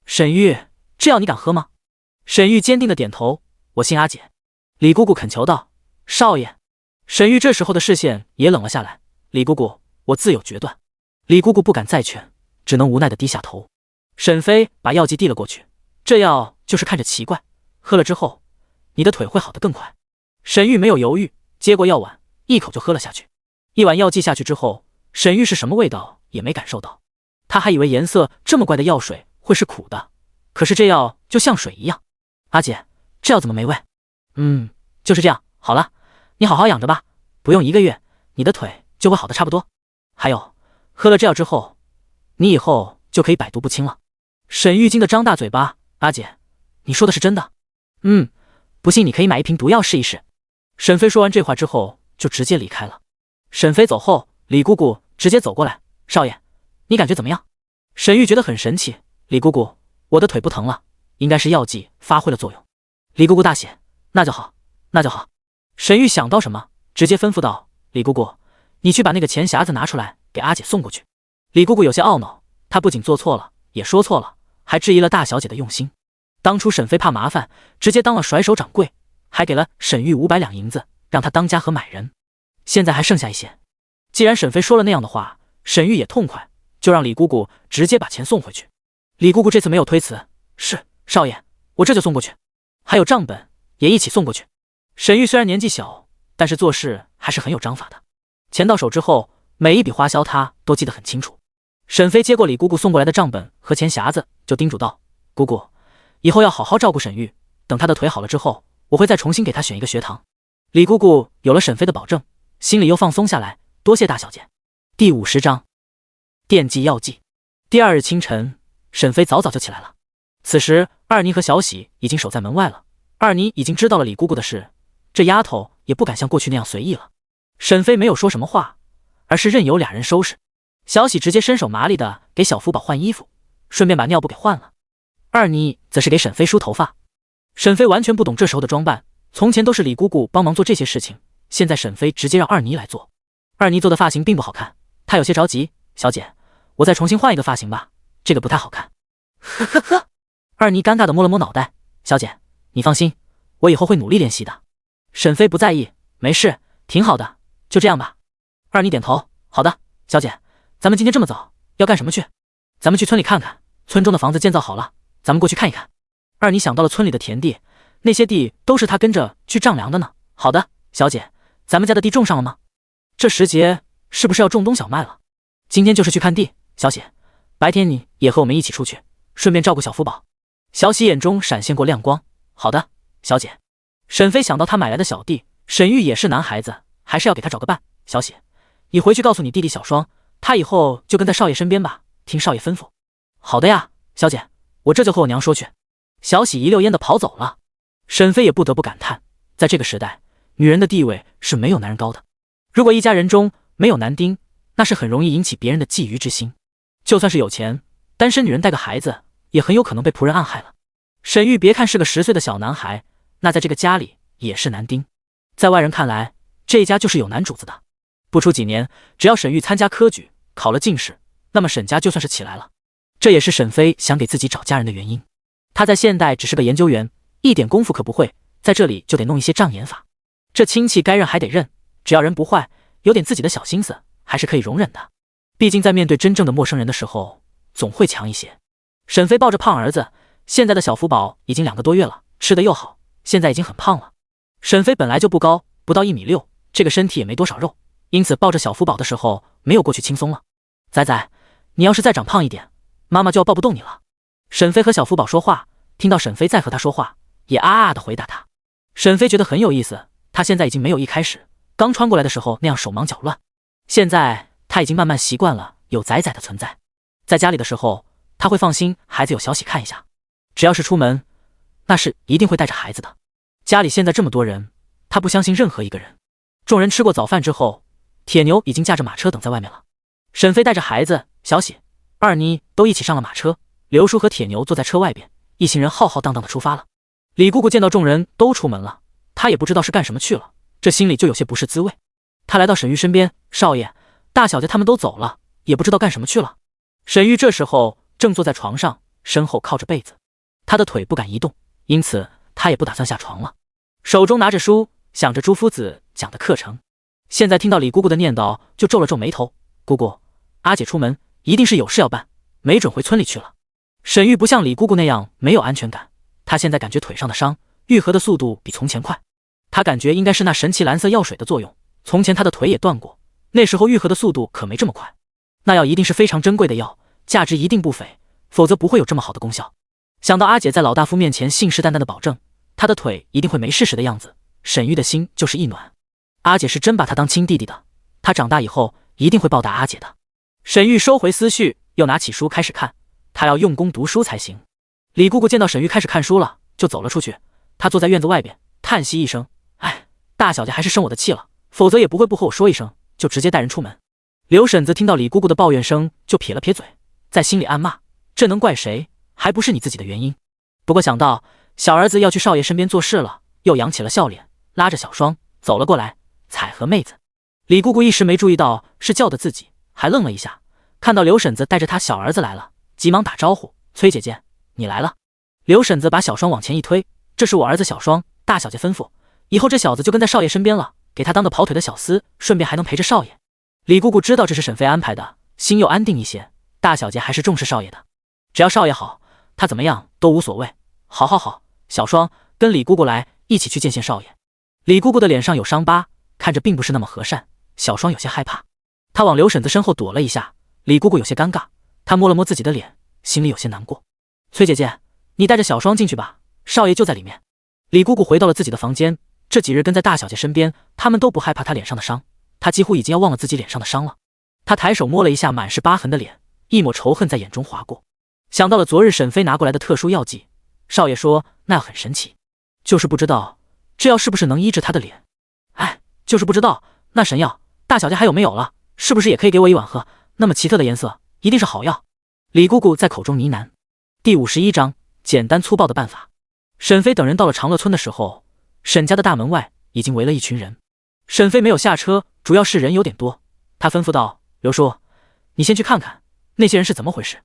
沈玉，这药你敢喝吗？沈玉坚定的点头：我信阿姐。李姑姑恳求道：少爷。沈玉这时候的视线也冷了下来：李姑姑，我自有决断。李姑姑不敢再劝，只能无奈的低下头。沈飞把药剂递了过去，这药就是看着奇怪，喝了之后你的腿会好得更快。沈玉没有犹豫，接过药碗，一口就喝了下去。一碗药剂下去之后，沈玉是什么味道也没感受到，他还以为颜色这么怪的药水会是苦的，可是这药就像水一样。阿姐，这药怎么没味？就是这样，好了，你好好养着吧，不用1个月，你的腿就会好的差不多。还有，喝了这药之后，你以后就可以百毒不侵了。沈玉惊得张大嘴巴：阿姐，你说的是真的？不信你可以买一瓶毒药试一试。沈飞说完这话之后，就直接离开了。沈飞走后，李姑姑直接走过来：少爷，你感觉怎么样？沈玉觉得很神奇：李姑姑，我的腿不疼了，应该是药剂发挥了作用。李姑姑大喜，那就好，那就好。沈玉想到什么，直接吩咐道：“李姑姑，你去把那个钱匣子拿出来，给阿姐送过去。”李姑姑有些懊恼，她不仅做错了，也说错了，还质疑了大小姐的用心。当初沈飞怕麻烦，直接当了甩手掌柜，还给了沈玉500两银子，让他当家和买人。现在还剩下一些。既然沈飞说了那样的话，沈玉也痛快，就让李姑姑直接把钱送回去。李姑姑这次没有推辞，是少爷，我这就送过去。还有账本也一起送过去。沈玉虽然年纪小，但是做事还是很有章法的。钱到手之后，每一笔花销他都记得很清楚。沈飞接过李姑姑送过来的账本和钱匣子，就叮嘱道：“姑姑，以后要好好照顾沈玉，等他的腿好了之后，我会再重新给他选一个学堂。”李姑姑有了沈飞的保证，心里又放松下来，多谢大小姐。第50章，惦记药剂。第二日清晨，沈飞早早就起来了。此时二妮和小喜已经守在门外了。二妮已经知道了李姑姑的事，这丫头也不敢像过去那样随意了。沈飞没有说什么话，而是任由俩人收拾。小喜直接身手麻利的给小福宝换衣服，顺便把尿布给换了。二妮则是给沈飞梳头发。沈飞完全不懂这时候的装扮，从前都是李姑姑帮忙做这些事情，现在沈飞直接让二妮来做。二妮做的发型并不好看，她有些着急：“小姐，我再重新换一个发型吧，这个不太好看。”呵呵呵。二妮尴尬的摸了摸脑袋：“小姐，你放心，我以后会努力练习的。”沈飞不在意：“没事，挺好的，就这样吧。”二妮点头：“好的，小姐，咱们今天这么早，要干什么去？”“咱们去村里看看，村中的房子建造好了，咱们过去看一看。”二妮想到了村里的田地，那些地都是她跟着去丈量的呢。“好的，小姐，咱们家的地种上了吗？这时节是不是要种冬小麦了？”“今天就是去看地，小喜，白天你也和我们一起出去，顺便照顾小福宝。”小喜眼中闪现过亮光：“好的，小姐。”沈飞想到他买来的小弟沈玉也是男孩子，还是要给他找个伴。“小喜，你回去告诉你弟弟小双，他以后就跟在少爷身边吧，听少爷吩咐。”“好的呀，小姐，我这就和我娘说去。”小喜一溜烟的跑走了。沈飞也不得不感叹，在这个时代，女人的地位是没有男人高的。如果一家人中没有男丁，那是很容易引起别人的觊觎之心。就算是有钱，单身女人带个孩子，也很有可能被仆人暗害了。沈玉别看是个10岁的小男孩，那在这个家里也是男丁，在外人看来，这一家就是有男主子的。不出几年，只要沈玉参加科举，考了进士，那么沈家就算是起来了。这也是沈飞想给自己找家人的原因。他在现代只是个研究员，一点功夫可不会，在这里就得弄一些障眼法。这亲戚该认还得认，只要人不坏，有点自己的小心思，还是可以容忍的。毕竟在面对真正的陌生人的时候，总会强一些。沈飞抱着胖儿子，现在的小福宝已经2个多月了，吃得又好，现在已经很胖了。沈飞本来就不高，不到1.6米，这个身体也没多少肉，因此抱着小福宝的时候没有过去轻松了。“仔仔，你要是再长胖一点，妈妈就要抱不动你了。”沈飞和小福宝说话，听到沈飞在和他说话，也啊啊的回答他。沈飞觉得很有意思，他现在已经没有一开始刚穿过来的时候那样手忙脚乱，现在他已经慢慢习惯了有仔仔的存在。在家里的时候，他会放心孩子有小喜看一下，只要是出门，那是一定会带着孩子的。家里现在这么多人，他不相信任何一个人。众人吃过早饭之后，铁牛已经驾着马车等在外面了。沈飞带着孩子、小喜、二妮都一起上了马车，刘叔和铁牛坐在车外边，一行人浩浩荡荡的出发了。李姑姑见到众人都出门了，她也不知道是干什么去了，这心里就有些不是滋味。她来到沈玉身边：“少爷，大小姐他们都走了，也不知道干什么去了。”沈玉这时候正坐在床上，身后靠着被子，他的腿不敢移动，因此他也不打算下床了，手中拿着书，想着朱夫子讲的课程。现在听到李姑姑的念叨，就皱了皱眉头：“姑姑，阿姐出门一定是有事要办，没准回村里去了。”沈玉不像李姑姑那样没有安全感，她现在感觉腿上的伤愈合的速度比从前快，她感觉应该是那神奇蓝色药水的作用。从前她的腿也断过，那时候愈合的速度可没这么快。那药一定是非常珍贵的药，价值一定不菲，否则不会有这么好的功效。想到阿姐在老大夫面前信誓旦旦的保证，她的腿一定会没事时的样子，沈玉的心就是一暖。阿姐是真把他当亲弟弟的，他长大以后一定会报答阿姐的。沈玉收回思绪，又拿起书开始看，他要用功读书才行。李姑姑见到沈玉开始看书了，就走了出去。她坐在院子外边，叹息一声：“哎，大小姐还是生我的气了，否则也不会不和我说一声，就直接带人出门。”刘婶子听到李姑姑的抱怨声，就撇了撇嘴，在心里暗骂：“这能怪谁？还不是你自己的原因。”不过想到小儿子要去少爷身边做事了，又扬起了笑脸，拉着小双走了过来。彩禾妹子，李姑姑一时没注意到是叫的自己，还愣了一下，看到刘婶子带着她小儿子来了，急忙打招呼：“崔姐姐，你来了。”刘婶子把小双往前一推：“这是我儿子小双，大小姐吩咐，以后这小子就跟在少爷身边了，给他当个跑腿的小厮，顺便还能陪着少爷。”李姑姑知道这是沈飞安排的，心又安定一些。大小姐还是重视少爷的，只要少爷好，她怎么样都无所谓。好好好，小双跟李姑姑来，一起去见见少爷。李姑姑的脸上有伤疤，看着并不是那么和善，小双有些害怕，她往刘婶子身后躲了一下。李姑姑有些尴尬，她摸了摸自己的脸，心里有些难过。崔姐姐，你带着小双进去吧，少爷就在里面。李姑姑回到了自己的房间，这几日跟在大小姐身边，他们都不害怕她脸上的伤，她几乎已经要忘了自己脸上的伤了。她抬手摸了一下满是疤痕的脸，一抹仇恨在眼中划过，想到了昨日沈飞拿过来的特殊药剂，少爷说那样很神奇，就是不知道这药是不是能医治他的脸。哎，就是不知道那神药大小姐还有没有了，是不是也可以给我一碗喝？那么奇特的颜色，一定是好药。李姑姑在口中呢喃。第51章，简单粗暴的办法。沈飞等人到了长乐村的时候，沈家的大门外已经围了一群人。沈飞没有下车，主要是人有点多，他吩咐道：“刘叔，你先去看看那些人是怎么回事。”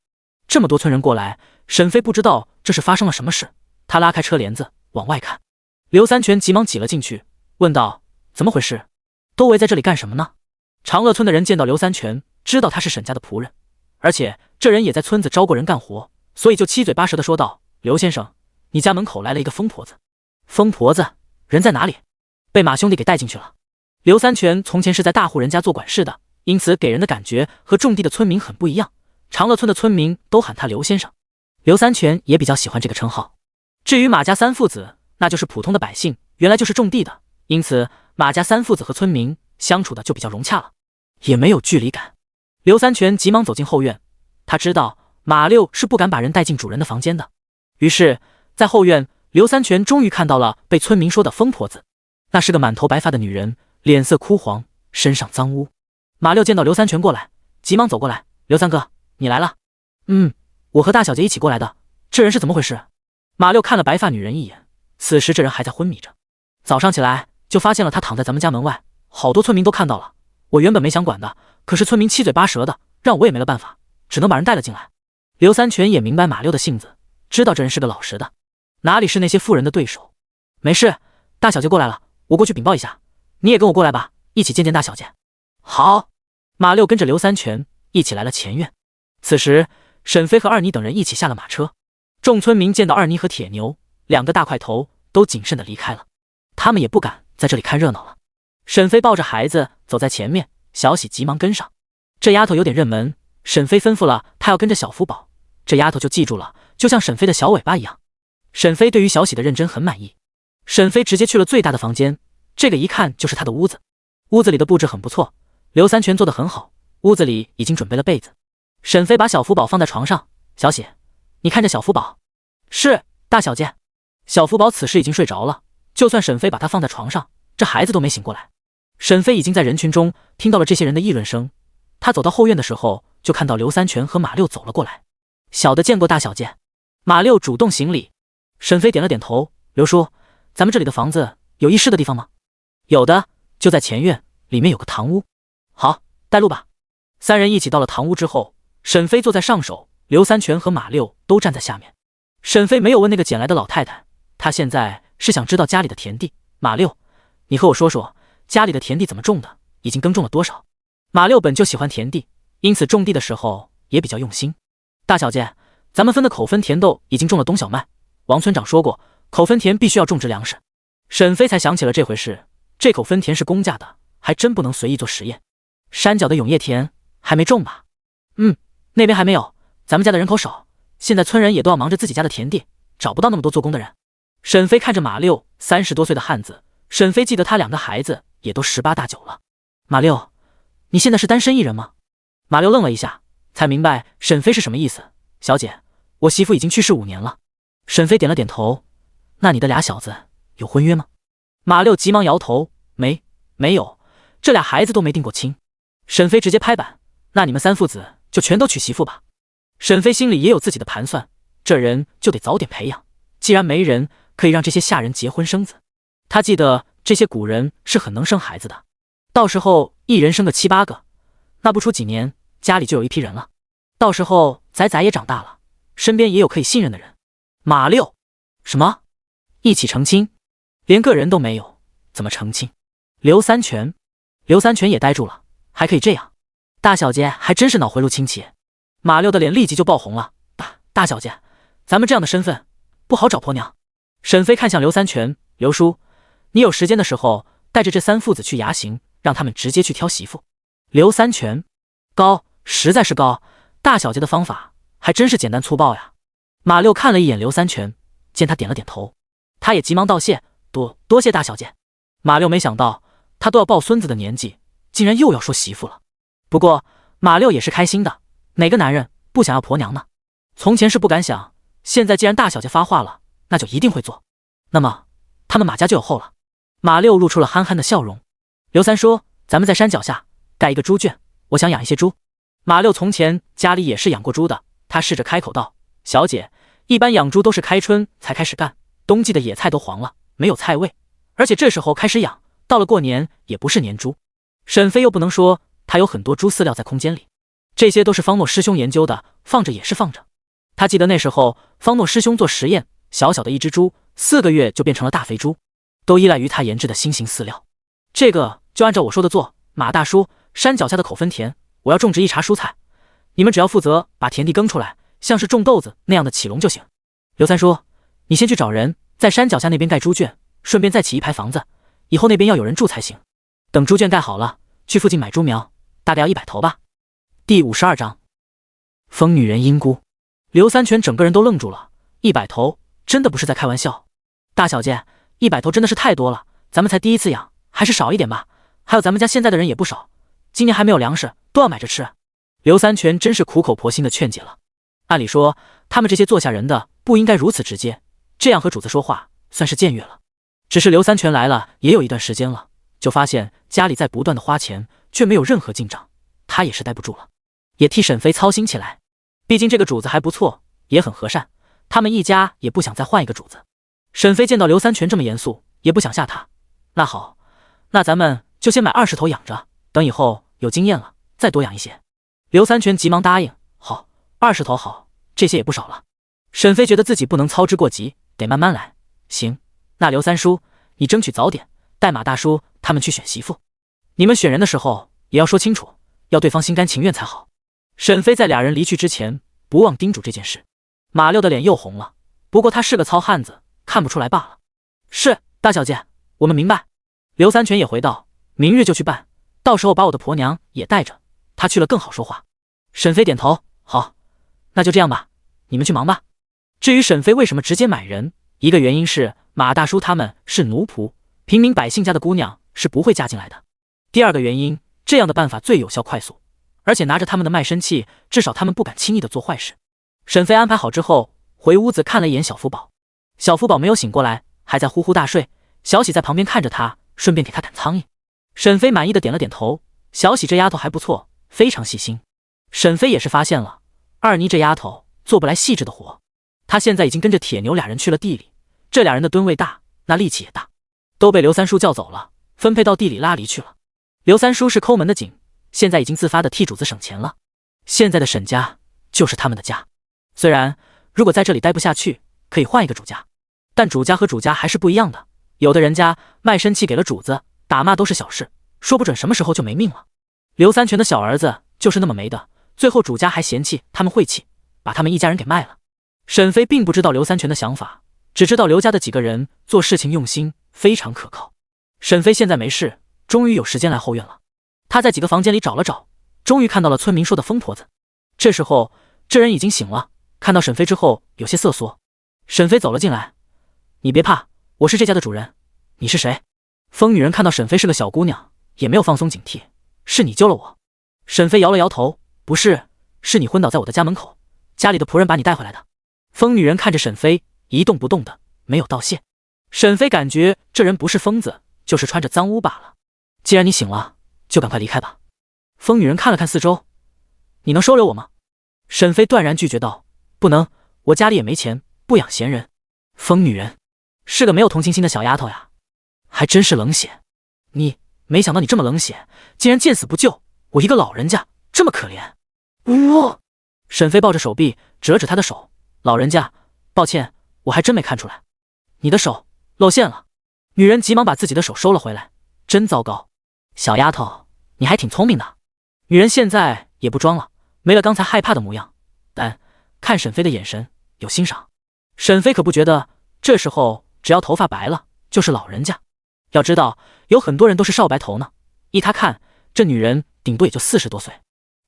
这么多村人过来，沈飞不知道这是发生了什么事，他拉开车帘子往外看。刘三全急忙挤了进去，问道：“怎么回事？都围在这里干什么呢？”长乐村的人见到刘三全，知道他是沈家的仆人，而且这人也在村子招过人干活，所以就七嘴八舌地说道：“刘先生，你家门口来了一个疯婆子。”疯婆子人在哪里？被马兄弟给带进去了。刘三全从前是在大户人家做管事的，因此给人的感觉和种地的村民很不一样。长乐村的村民都喊他刘先生，刘三全也比较喜欢这个称号。至于马家三父子，那就是普通的百姓，原来就是种地的，因此马家三父子和村民相处的就比较融洽了，也没有距离感。刘三全急忙走进后院，他知道马六是不敢把人带进主人的房间的，于是在后院，刘三全终于看到了被村民说的疯婆子，那是个满头白发的女人，脸色枯黄，身上脏污。马六见到刘三全过来，急忙走过来：“刘三哥，你来了。”“我和大小姐一起过来的，这人是怎么回事？”马六看了白发女人一眼，此时这人还在昏迷着，早上起来就发现了她躺在咱们家门外，好多村民都看到了。我原本没想管的，可是村民七嘴八舌的，让我也没了办法，只能把人带了进来。刘三全也明白马六的性子，知道这人是个老实的，哪里是那些妇人的对手。没事，大小姐过来了，我过去禀报一下，你也跟我过来吧，一起见见大小姐。好。马六跟着刘三全一起来了前院。此时沈飞和二妮等人一起下了马车，众村民见到二妮和铁牛两个大块头，都谨慎地离开了，他们也不敢在这里看热闹了。沈飞抱着孩子走在前面，小喜急忙跟上。这丫头有点认门，沈飞吩咐了她要跟着小福宝，这丫头就记住了，就像沈飞的小尾巴一样。沈飞对于小喜的认真很满意。沈飞直接去了最大的房间，这个一看就是他的屋子。屋子里的布置很不错，刘三全做得很好，屋子里已经准备了被子。沈飞把小福宝放在床上：“小喜，你看着小福宝。”“是，大小姐。”小福宝此时已经睡着了，就算沈飞把他放在床上，这孩子都没醒过来。沈飞已经在人群中听到了这些人的议论声，他走到后院的时候，就看到刘三全和马六走了过来。“小的见过大小姐。”马六主动行礼。沈飞点了点头：“刘叔，咱们这里的房子有遗失的地方吗？”“有的，就在前院，里面有个堂屋。”“好，带路吧。”三人一起到了堂屋之后，沈飞坐在上首，刘三全和马六都站在下面。沈飞没有问那个捡来的老太太，他现在是想知道家里的田地。“马六，你和我说说，家里的田地怎么种的，已经耕种了多少？”马六本就喜欢田地，因此种地的时候也比较用心。“大小姐，咱们分的口分田豆已经种了冬小麦，王村长说过，口分田必须要种植粮食。”沈飞才想起了这回事，这口分田是公家的，还真不能随意做实验。山脚的永业田还没种吧？“那边还没有，咱们家的人口少，现在村人也都要忙着自己家的田地，找不到那么多做工的人。”沈飞看着马六，30多岁的汉子，沈飞记得他两个孩子也都18大9了。“马六，你现在是单身一人吗？”马六愣了一下，才明白沈飞是什么意思。“小姐，我媳妇已经去世5年了。”沈飞点了点头。“那你的俩小子有婚约吗？”马六急忙摇头：“没有，这俩孩子都没定过亲。”沈飞直接拍板：“那你们三父子就全都娶媳妇吧。”沈飞心里也有自己的盘算，这人就得早点培养，既然没人可以让这些下人结婚生子，他记得这些古人是很能生孩子的，到时候一人生个7、8个，那不出几年家里就有一批人了。到时候仔仔也长大了，身边也有可以信任的人。马六，什么？一起成亲？连个人都没有，怎么成亲？刘三全也呆住了，还可以这样？大小姐还真是脑回路清奇。马六的脸立即就爆红了。大小姐，咱们这样的身份不好找婆娘。沈飞看向刘三全，刘叔，你有时间的时候带着这3父子去衙行，让他们直接去挑媳妇。刘三全，高，实在是高，大小姐的方法还真是简单粗暴呀。马六看了一眼刘三全，见他点了点头，他也急忙道谢，多谢大小姐。马六没想到他都要抱孙子的年纪，竟然又要说媳妇了。不过马六也是开心的，哪个男人不想要婆娘呢？从前是不敢想，现在既然大小姐发话了，那就一定会做。那么他们马家就有后了。马六露出了憨憨的笑容。刘三说，咱们在山脚下盖一个猪圈，我想养一些猪。马六从前家里也是养过猪的，他试着开口道，小姐，一般养猪都是开春才开始干，冬季的野菜都黄了，没有菜味，而且这时候开始养，到了过年也不是年猪。沈飞又不能说他有很多猪饲料在空间里，这些都是方诺师兄研究的，放着也是放着。他记得那时候方诺师兄做实验，小小的一只猪4个月就变成了大肥猪，都依赖于他研制的新型饲料。这个就按照我说的做。马大叔，山脚下的口分田，我要种植一茬蔬菜，你们只要负责把田地耕出来，像是种豆子那样的起笼就行。刘三叔，你先去找人在山脚下那边盖猪圈，顺便再起一排房子，以后那边要有人住才行。等猪圈盖好了，去附近买猪苗，大概要100头吧。第52章，疯女人阴姑。刘三全整个人都愣住了，100头真的不是在开玩笑。大小姐，100头真的是太多了，咱们才第一次养，还是少一点吧。还有咱们家现在的人也不少，今年还没有粮食，都要买着吃。刘三全真是苦口婆心的劝解了。按理说他们这些做下人的不应该如此直接，这样和主子说话算是僭越了。只是刘三全来了也有一段时间了，就发现家里在不断的花钱，却没有任何进账，他也是待不住了，也替沈飞操心起来。毕竟这个主子还不错，也很和善，他们一家也不想再换一个主子。沈飞见到刘三全这么严肃，也不想吓他。那好，那咱们就先买20头养着，等以后有经验了再多养一些。刘三全急忙答应，好，20头好，这些也不少了。沈飞觉得自己不能操之过急，得慢慢来。行，那刘三叔，你争取早点带马大叔他们去选媳妇，你们选人的时候也要说清楚，要对方心甘情愿才好。沈飞在俩人离去之前不忘叮嘱这件事。马六的脸又红了，不过他是个糙汉子，看不出来罢了。是，大小姐，我们明白。刘三全也回道，明日就去办，到时候把我的婆娘也带着，她去了更好说话。沈飞点头，好，那就这样吧，你们去忙吧。至于沈飞为什么直接买人，一个原因是马大叔他们是奴仆，平民百姓家的姑娘是不会嫁进来的。第二个原因，这样的办法最有效快速，而且拿着他们的卖身契，至少他们不敢轻易的做坏事。沈飞安排好之后，回屋子看了一眼小福宝。小福宝没有醒过来，还在呼呼大睡，小喜在旁边看着他，顺便给他赶苍蝇。沈飞满意的点了点头，小喜这丫头还不错，非常细心。沈飞也是发现了，二妮这丫头做不来细致的活，她现在已经跟着铁牛俩人去了地里，这俩人的吨位大，那力气也大，都被刘三叔叫走了，分配到地里拉犁去了。刘三叔是抠门的紧，现在已经自发的替主子省钱了。现在的沈家就是他们的家，虽然如果在这里待不下去，可以换一个主家，但主家和主家还是不一样的。有的人家卖身契给了主子，打骂都是小事，说不准什么时候就没命了。刘三全的小儿子就是那么没的，最后主家还嫌弃他们晦气，把他们一家人给卖了。沈飞并不知道刘三全的想法，只知道刘家的几个人做事情用心，非常可靠。沈飞现在没事，终于有时间来后院了。他在几个房间里找了找，终于看到了村民说的疯婆子。这时候这人已经醒了，看到沈飞之后有些瑟缩。沈飞走了进来，你别怕，我是这家的主人，你是谁？疯女人看到沈飞是个小姑娘，也没有放松警惕，是你救了我。沈飞摇了摇头，不是，是你昏倒在我的家门口，家里的仆人把你带回来的。疯女人看着沈飞，一动不动的，没有道谢。沈飞感觉这人不是疯子，就是穿着脏污罢了。既然你醒了，就赶快离开吧。疯女人看了看四周，你能收留我吗？沈飞断然拒绝道，不能，我家里也没钱，不养闲人。疯女人，是个没有同情心的小丫头呀，还真是冷血。没想到你这么冷血，竟然见死不救，我一个老人家这么可怜。呜！沈飞抱着手臂，指了指他的手，老人家，抱歉，我还真没看出来，你的手露馅了。女人急忙把自己的手收了回来，真糟糕。小丫头，你还挺聪明的。女人现在也不装了，没了刚才害怕的模样，但看沈飞的眼神有欣赏。沈飞可不觉得这时候只要头发白了就是老人家，要知道有很多人都是少白头呢。依他看，这女人顶多也就40多岁。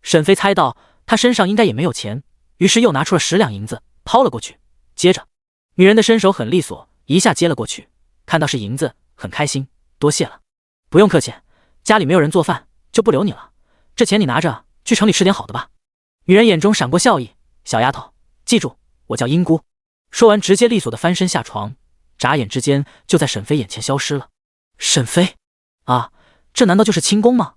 沈飞猜到她身上应该也没有钱，于是又拿出了10两银子抛了过去。接着女人的身手很利索，一下接了过去，看到是银子很开心，多谢了。不用客气，家里没有人做饭，就不留你了，这钱你拿着去城里吃点好的吧。女人眼中闪过笑意，小丫头，记住，我叫英姑。说完直接利索的翻身下床，眨眼之间就在沈飞眼前消失了。沈飞啊，这难道就是轻功吗？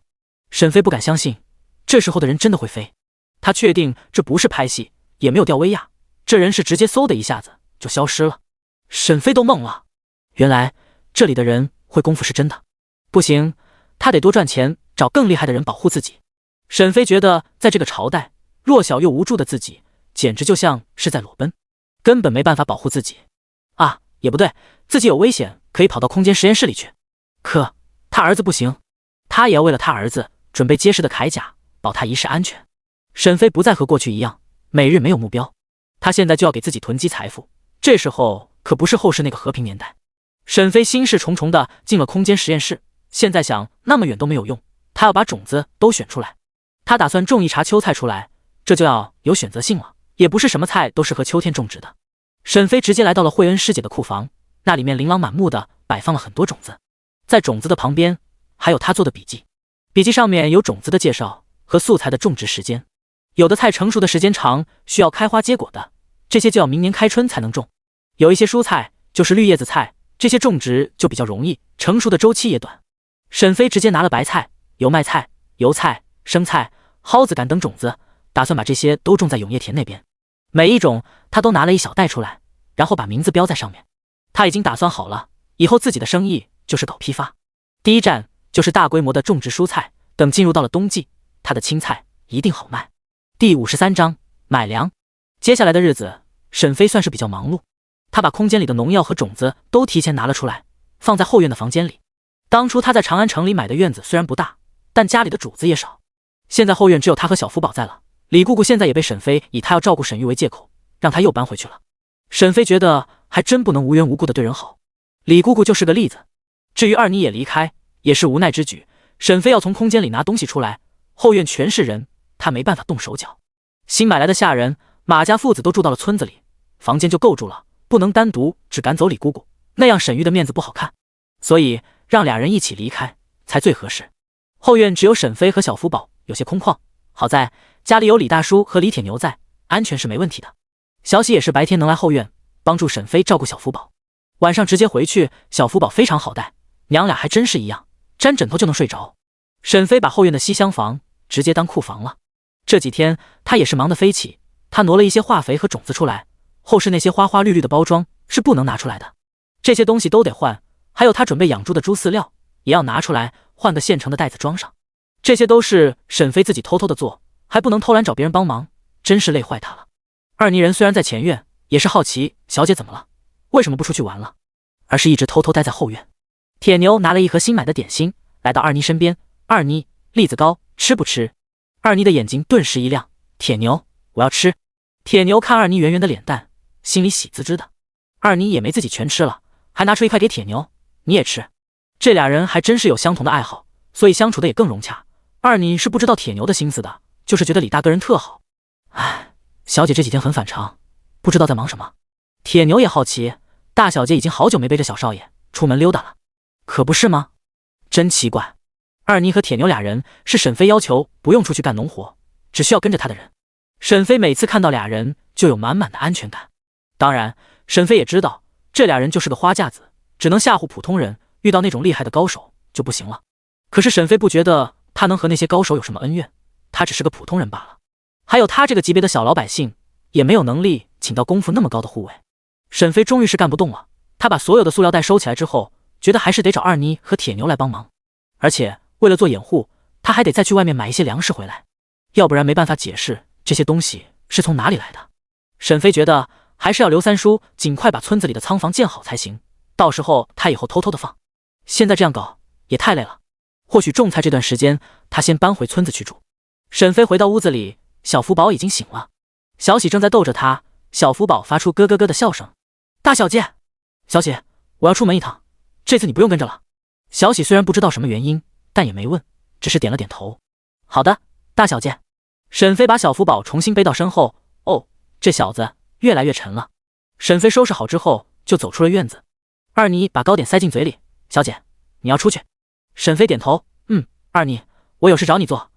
沈飞不敢相信，这时候的人真的会飞。他确定这不是拍戏，也没有吊威亚，这人是直接嗖的一下子就消失了。沈飞都懵了，原来这里的人会功夫是真的。不行，他得多赚钱，找更厉害的人保护自己。沈飞觉得在这个朝代，弱小又无助的自己简直就像是在裸奔，根本没办法保护自己。啊，也不对，自己有危险可以跑到空间实验室里去，可他儿子不行，他也要为了他儿子准备结实的铠甲，保他一世安全。沈飞不再和过去一样每日没有目标，他现在就要给自己囤积财富，这时候可不是后世那个和平年代。沈飞心事重重的进了空间实验室，现在想那么远都没有用，他要把种子都选出来。他打算种一茬秋菜出来，这就要有选择性了，也不是什么菜都适合秋天种植的。沈飞直接来到了惠恩师姐的库房，那里面琳琅满目的摆放了很多种子，在种子的旁边还有他做的笔记，笔记上面有种子的介绍和素材的种植时间，有的菜成熟的时间长，需要开花结果的，这些就要明年开春才能种。有一些蔬菜就是绿叶子菜，这些种植就比较容易，成熟的周期也短。沈飞直接拿了白菜、油麦菜、油菜、生菜、蒿子杆等种子，打算把这些都种在永业田那边。每一种他都拿了一小袋出来，然后把名字标在上面。他已经打算好了，以后自己的生意就是搞批发。第一站就是大规模的种植蔬菜，等进入到了冬季，他的青菜一定好卖。第53章买粮。接下来的日子，沈飞算是比较忙碌。他把空间里的农药和种子都提前拿了出来，放在后院的房间里。当初他在长安城里买的院子虽然不大，但家里的主子也少。现在后院只有他和小福宝在了。李姑姑现在也被沈飞以他要照顾沈玉为借口，让他又搬回去了。沈飞觉得还真不能无缘无故的对人好，李姑姑就是个例子。至于二妮也离开，也是无奈之举。沈飞要从空间里拿东西出来，后院全是人，他没办法动手脚。新买来的下人马家父子都住到了村子里，房间就够住了，不能单独只赶走李姑姑，那样沈玉的面子不好看，所以让俩人一起离开才最合适。后院只有沈飞和小福宝，有些空旷，好在家里有李大叔和李铁牛在，安全是没问题的。小喜也是白天能来后院帮助沈飞照顾小福宝，晚上直接回去，小福宝非常好带，娘俩还真是一样，沾枕头就能睡着。沈飞把后院的西厢房直接当库房了。这几天他也是忙得飞起，他挪了一些化肥和种子出来，后世那些花花绿绿的包装是不能拿出来的，这些东西都得换，还有他准备养猪的猪饲料也要拿出来，换个现成的袋子装上。这些都是沈飞自己偷偷的做，还不能偷懒找别人帮忙，真是累坏他了。二妮人虽然在前院，也是好奇小姐怎么了，为什么不出去玩了，而是一直偷偷待在后院。铁牛拿了一盒新买的点心来到二妮身边，二妮，栗子糕吃不吃？二妮的眼睛顿时一亮，铁牛，我要吃。铁牛看二妮圆圆的脸蛋，心里喜滋滋的。二妮也没自己全吃了，还拿出一块给铁牛，你也吃。这俩人还真是有相同的爱好，所以相处的也更融洽。二妮是不知道铁牛的心思的，就是觉得李大哥人特好。唉，小姐这几天很反常，不知道在忙什么。铁牛也好奇，大小姐已经好久没背着小少爷出门溜达了，可不是吗？真奇怪。二妮和铁牛俩人是沈飞要求不用出去干农活，只需要跟着他的人。沈飞每次看到俩人就有满满的安全感。当然，沈飞也知道这俩人就是个花架子，只能吓唬普通人，遇到那种厉害的高手就不行了。可是沈飞不觉得他能和那些高手有什么恩怨，他只是个普通人罢了。还有他这个级别的小老百姓，也没有能力请到功夫那么高的护卫。沈飞终于是干不动了，他把所有的塑料袋收起来之后，觉得还是得找二妮和铁牛来帮忙，而且为了做掩护，他还得再去外面买一些粮食回来，要不然没办法解释这些东西是从哪里来的。沈飞觉得还是要刘三叔尽快把村子里的仓房建好才行，到时候他以后偷偷的放。现在这样搞也太累了，或许种菜这段时间他先搬回村子去住。沈飞回到屋子里，小福宝已经醒了，小喜正在逗着他，小福宝发出咯咯咯的笑声。大小姐，小喜，我要出门一趟，这次你不用跟着了。小喜虽然不知道什么原因，但也没问，只是点了点头。好的，大小姐。沈飞把小福宝重新背到身后，哦，这小子越来越沉了。沈飞收拾好之后就走出了院子。二妮把糕点塞进嘴里，小姐，你要出去？沈飞点头，二妮，我有事找你做。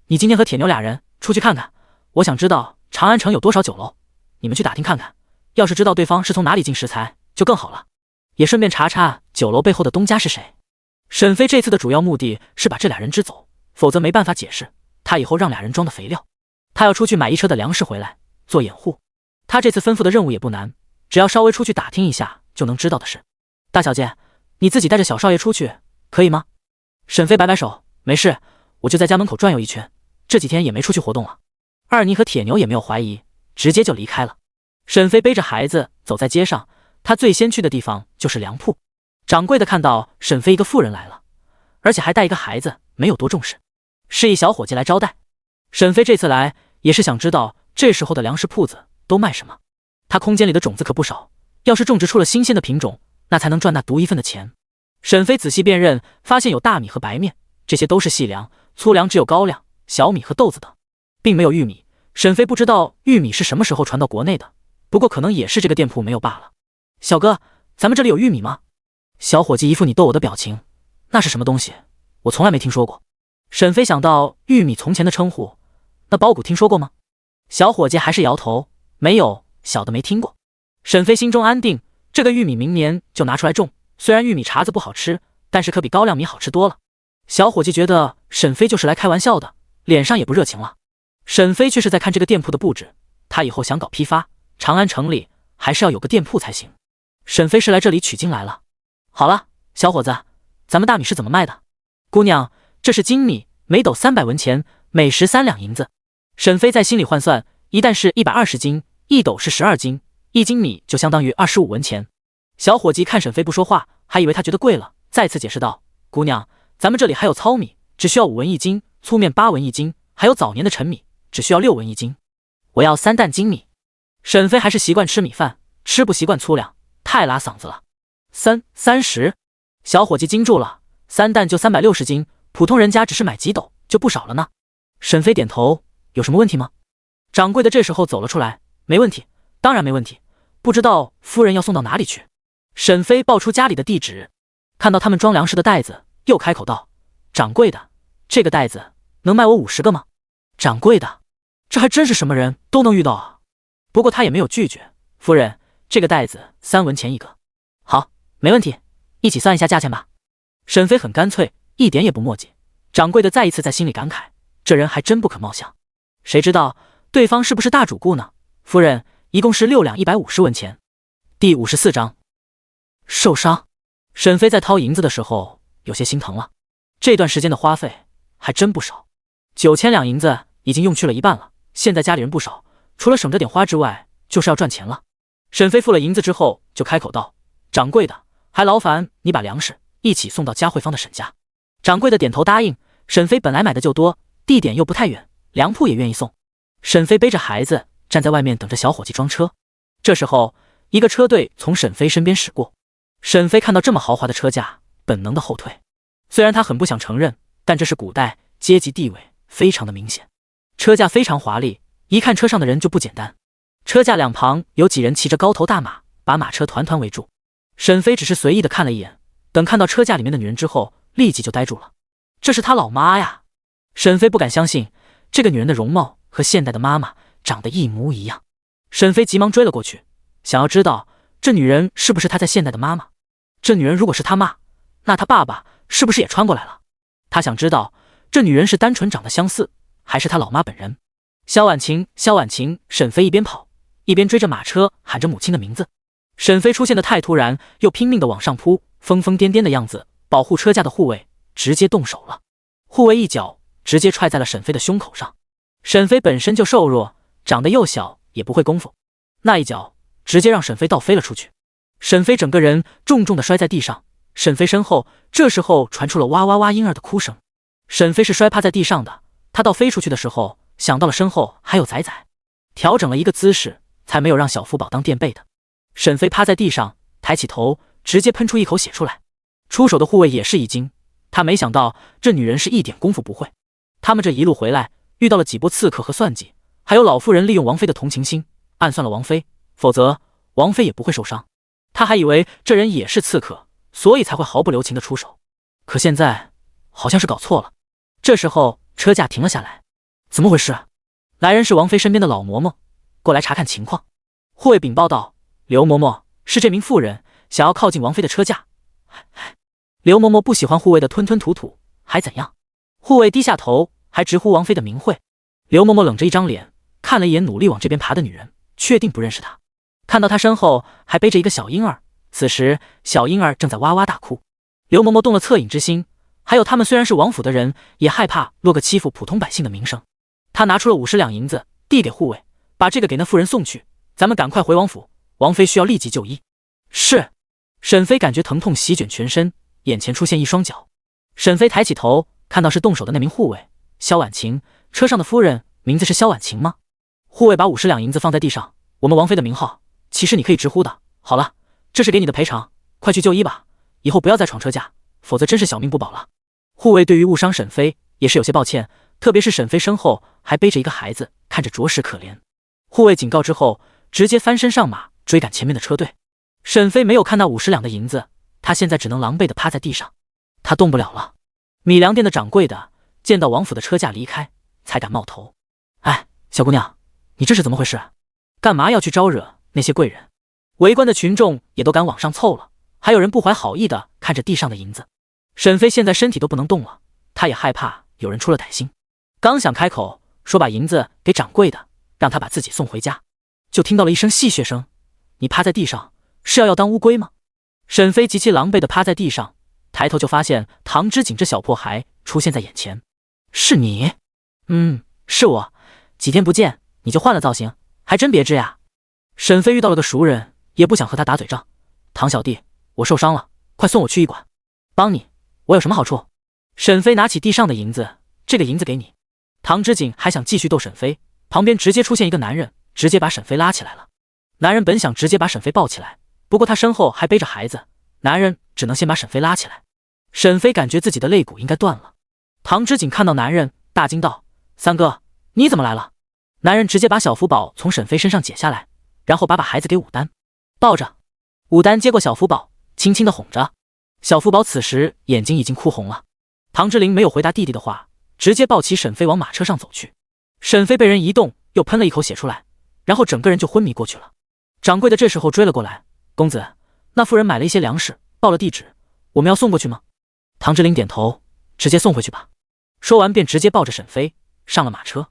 你今天和铁牛俩人出去看看，我想知道长安城有多少酒楼，你们去打听看看，要是知道对方是从哪里进食材就更好了，也顺便查查酒楼背后的东家是谁。沈飞这次的主要目的是把这俩人支走，否则没办法解释他以后让俩人装的肥料。他要出去买一车的粮食回来做掩护。他这次吩咐的任务也不难，只要稍微出去打听一下就能知道的事。大小姐，你自己带着小少爷出去可以吗？沈飞摆摆手，没事，我就在家门口转悠一圈，这几天也没出去活动了。二妮和铁牛也没有怀疑，直接就离开了。沈飞背着孩子走在街上，他最先去的地方就是粮铺。掌柜的看到沈飞一个妇人来了，而且还带一个孩子，没有多重视，示意小伙计来招待。沈飞这次来也是想知道这时候的粮食铺子都卖什么。他空间里的种子可不少，要是种植出了新鲜的品种，那才能赚那独一份的钱。沈飞仔细辨认，发现有大米和白面，这些都是细粮，粗粮只有高粱、小米和豆子等，并没有玉米。沈飞不知道玉米是什么时候传到国内的，不过可能也是这个店铺没有罢了。小哥，咱们这里有玉米吗？小伙计一副你逗我的表情，那是什么东西？我从来没听说过。沈飞想到玉米从前的称呼，那包谷听说过吗？小伙计还是摇头，没有，小的没听过。沈飞心中安定，这个玉米明年就拿出来种，虽然玉米碴子不好吃，但是可比高粱米好吃多了。小伙计觉得沈飞就是来开玩笑的，脸上也不热情了。沈飞却是在看这个店铺的布置，他以后想搞批发，长安城里还是要有个店铺才行。沈飞是来这里取经来了。好了，小伙子，咱们大米是怎么卖的？姑娘，这是精米，每斗300文钱，每时3两银子。沈飞在心里换算，一担是120斤，一斗是12斤，一斤米就相当于25文钱。小伙计看沈飞不说话，还以为他觉得贵了，再次解释道：姑娘，咱们这里还有糙米，只需要5文一斤，粗面8文一斤，还有早年的陈米，只需要6文一斤。我要3担精米。沈飞还是习惯吃米饭，吃不习惯粗粮，太拉嗓子了。30，小伙计惊住了，3担就360斤，普通人家只是买几斗就不少了呢。沈飞点头，有什么问题吗？掌柜的这时候走了出来，没问题，当然没问题，不知道夫人要送到哪里去。沈飞报出家里的地址，看到他们装粮食的袋子，又开口道：掌柜的，这个袋子能卖我50个吗？掌柜的，这还真是什么人都能遇到啊。不过他也没有拒绝，夫人，这个袋子3文钱一个。好，没问题，一起算一下价钱吧。沈飞很干脆，一点也不墨迹。掌柜的再一次在心里感慨，这人还真不可貌相。谁知道对方是不是大主顾呢？夫人，一共是6两150文钱。第54章受伤。沈飞在掏银子的时候有些心疼了，这段时间的花费还真不少，9000两银子已经用去了一半了。现在家里人不少，除了省着点花之外，就是要赚钱了。沈飞付了银子之后就开口道：掌柜的，还劳烦你把粮食一起送到佳慧芳的沈家。掌柜的点头答应。沈飞本来买的就多，地点又不太远，粮铺也愿意送。沈飞背着孩子站在外面等着小伙计装车。这时候一个车队从沈飞身边驶过，沈飞看到这么豪华的车架，本能的后退。虽然他很不想承认，但这是古代，阶级地位非常的明显。车架非常华丽，一看车上的人就不简单。车架两旁有几人骑着高头大马，把马车团团围住。沈飞只是随意的看了一眼，等看到车架里面的女人之后，立即就呆住了。这是他老妈呀！沈飞不敢相信，这个女人的容貌和现代的妈妈长得一模一样。沈飞急忙追了过去，想要知道这女人是不是他在现代的妈妈。这女人如果是他妈，那他爸爸是不是也穿过来了？他想知道这女人是单纯长得相似，还是他老妈本人。萧婉晴，萧婉晴！沈飞一边跑一边追着马车喊着母亲的名字。沈飞出现的太突然，又拼命的往上扑，疯疯癫癫的样子，保护车架的护卫直接动手了。护卫一脚直接踹在了沈飞的胸口上。沈飞本身就瘦弱，长得又小，也不会功夫，那一脚直接让沈飞倒飞了出去。沈飞整个人重重的摔在地上。沈飞身后这时候传出了哇哇哇婴儿的哭声。沈飞是摔趴在地上的，他倒飞出去的时候想到了身后还有仔仔，调整了一个姿势，才没有让小福宝当垫背的。沈飞趴在地上，抬起头，直接喷出一口血出来。出手的护卫也是一惊，他没想到这女人是一点功夫不会。他们这一路回来，遇到了几波刺客和算计，还有老妇人利用王妃的同情心暗算了王妃，否则王妃也不会受伤。他还以为这人也是刺客，所以才会毫不留情的出手，可现在好像是搞错了。这时候车架停了下来，怎么回事？来人是王妃身边的老嬷嬷，过来查看情况。护卫禀报道，刘嬷嬷，是这名妇人想要靠近王妃的车架。刘嬷嬷不喜欢护卫的吞吞吐吐，还怎样？护卫低下头，还直呼王妃的名讳。刘嬷嬷冷着一张脸，看了一眼努力往这边爬的女人，确定不认识她。看到她身后还背着一个小婴儿，此时小婴儿正在哇哇大哭。刘嬷嬷动了恻隐之心，还有他们虽然是王府的人，也害怕落个欺负普通百姓的名声。她拿出了50两银子，递给护卫，把这个给那妇人送去，咱们赶快回王府，王妃需要立即就医。是。沈飞感觉疼痛席卷全身，眼前出现一双脚。沈飞抬起头，看到是动手的那名护卫，萧婉晴，车上的夫人名字是萧婉晴吗？护卫把50两银子放在地上，我们王妃的名号，其实你可以直呼的。好了，这是给你的赔偿，快去就医吧，以后不要再闯车架，否则真是小命不保了。护卫对于误伤沈飞也是有些抱歉，特别是沈飞身后还背着一个孩子，看着着实可怜。护卫警告之后，直接翻身上马追赶前面的车队。沈飞没有看到50两的银子，他现在只能狼狈地趴在地上，他动不了了。米粮店的掌柜的见到王府的车架离开，才敢冒头。哎，小姑娘，你这是怎么回事？干嘛要去招惹那些贵人？围观的群众也都敢往上凑了，还有人不怀好意的看着地上的银子。沈飞现在身体都不能动了，他也害怕有人出了歹心，刚想开口说把银子给掌柜的，让他把自己送回家，就听到了一声戏谑声。你趴在地上是要当乌龟吗？沈飞极其狼狈地趴在地上，抬头就发现唐之锦这小破孩出现在眼前。是你？是我，几天不见你就换了造型，还真别致呀。沈飞遇到了个熟人，也不想和他打嘴仗。唐小弟，我受伤了，快送我去医馆。帮你，我有什么好处？沈飞拿起地上的银子，这个银子给你。唐之锦还想继续逗沈飞，旁边直接出现一个男人，直接把沈飞拉起来了。男人本想直接把沈飞抱起来，不过他身后还背着孩子，男人只能先把沈飞拉起来。沈飞感觉自己的肋骨应该断了。唐之锦看到男人，大惊道：三哥，你怎么来了？男人直接把小福宝从沈飞身上解下来，然后把孩子给武丹抱着。武丹接过小福宝，轻轻地哄着。小福宝此时眼睛已经哭红了。唐之琳没有回答弟弟的话，直接抱起沈飞往马车上走去。沈飞被人一动，又喷了一口血出来，然后整个人就昏迷过去了。掌柜的这时候追了过来，公子，那妇人买了一些粮食，报了地址，我们要送过去吗？唐之琳点头，直接送回去吧。说完便直接抱着沈飞上了马车。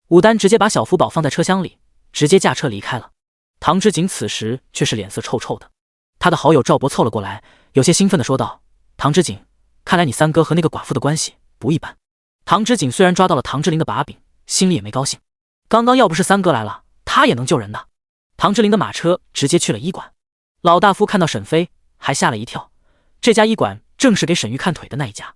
武丹直接把小福宝放在车厢里，直接驾车离开了。唐之锦此时却是脸色臭臭的。他的好友赵博凑了过来，有些兴奋地说道：唐之锦，看来你三哥和那个寡妇的关系不一般。唐之锦虽然抓到了唐之琳的把柄，心里也没高兴。刚刚要不是三哥来了，他也能救人的。唐之琳的马车直接去了医馆。老大夫看到沈飞还吓了一跳，这家医馆正是给沈玉看腿的那一家。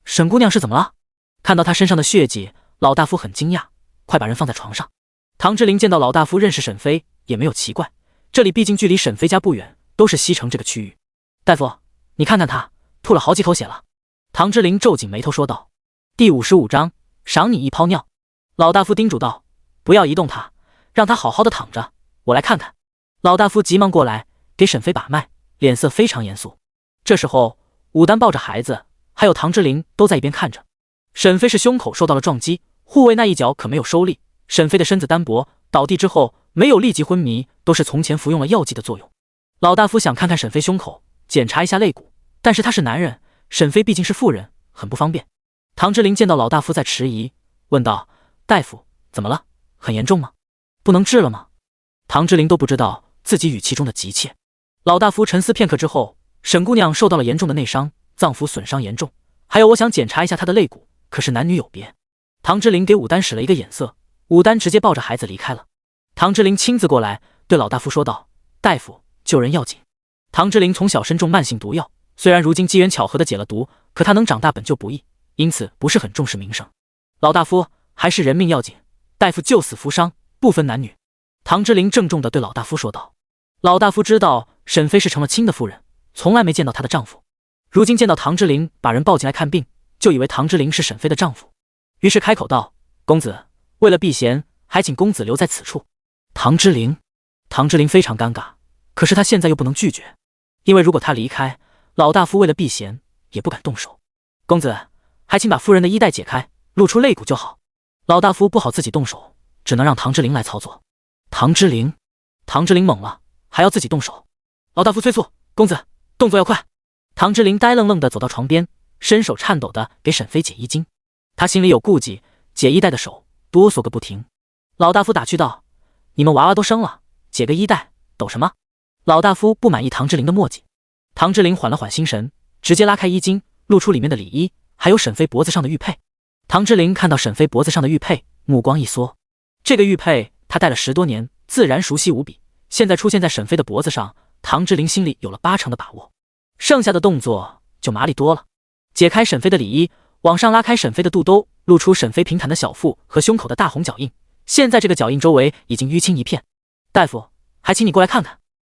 沈姑娘是怎么了？看到她身上的血迹，老大夫很惊讶，快把人放在床上。唐之琳见到老大夫认识沈飞，也没有奇怪，这里毕竟距离沈飞家不远，都是西城这个区域。大夫，你看看他吐了好几口血了。唐之琳皱紧眉头说道。第55章，赏你一泡尿。老大夫叮嘱道：不要移动他，让他好好的躺着，我来看看。老大夫急忙过来给沈飞把脉，脸色非常严肃。这时候武丹抱着孩子，还有唐之琳都在一边看着。沈飞是胸口受到了撞击，护卫那一脚可没有收力，沈飞的身子单薄，倒地之后没有立即昏迷，都是从前服用了药剂的作用。老大夫想看看沈飞胸口，检查一下肋骨，但是他是男人，沈飞毕竟是妇人，很不方便。唐之琳见到老大夫在迟疑，问道：大夫，怎么了？很严重吗？不能治了吗？唐之琳都不知道自己语气中的急切。老大夫沉思片刻之后，沈姑娘受到了严重的内伤，脏腑损伤严重，还有我想检查一下她的肋骨，可是男女有别。唐之琳给武丹使了一个眼色，武丹直接抱着孩子离开了。唐之琳亲自过来对老大夫说道：“大夫，救人要紧。”唐之琳从小身中慢性毒药，虽然如今机缘巧合的解了毒，可她能长大本就不易，因此不是很重视名声。老大夫，还是人命要紧，大夫救死扶伤，不分男女。唐之琳郑重地对老大夫说道。老大夫知道沈飞是成了亲的妇人，从来没见到她的丈夫，如今见到唐之琳把人抱进来看病，就以为唐之琳是沈飞的丈夫，于是开口道：“公子，为了避嫌，还请公子留在此处。”唐之琳非常尴尬，可是他现在又不能拒绝，因为如果他离开，老大夫为了避嫌也不敢动手。公子，还请把夫人的衣带解开，露出肋骨就好。老大夫不好自己动手，只能让唐之琳来操作。唐之琳懵了，还要自己动手。老大夫催促：“公子，动作要快。”唐之琳呆愣愣地走到床边，伸手颤抖地给沈飞解衣襟。他心里有顾忌，解衣带的手哆嗦个不停。老大夫打趣道：“你们娃娃都生了，解个衣带抖什么？”老大夫不满意唐之琳的墨迹。唐之琳缓了缓心神，直接拉开衣襟，露出里面的里衣，还有沈飞脖子上的玉佩。唐之琳看到沈飞脖子上的玉佩，目光一缩。这个玉佩他戴了10多年，自然熟悉无比，现在出现在沈飞的脖子上，唐之琳心里有了80%的把握，剩下的动作就麻利多了。解开沈飞的里衣，往上拉开沈飞的肚兜，露出沈飞平坦的小腹和胸口的大红脚印，现在这个脚印周围已经淤青一片。大夫，还请你过来看看。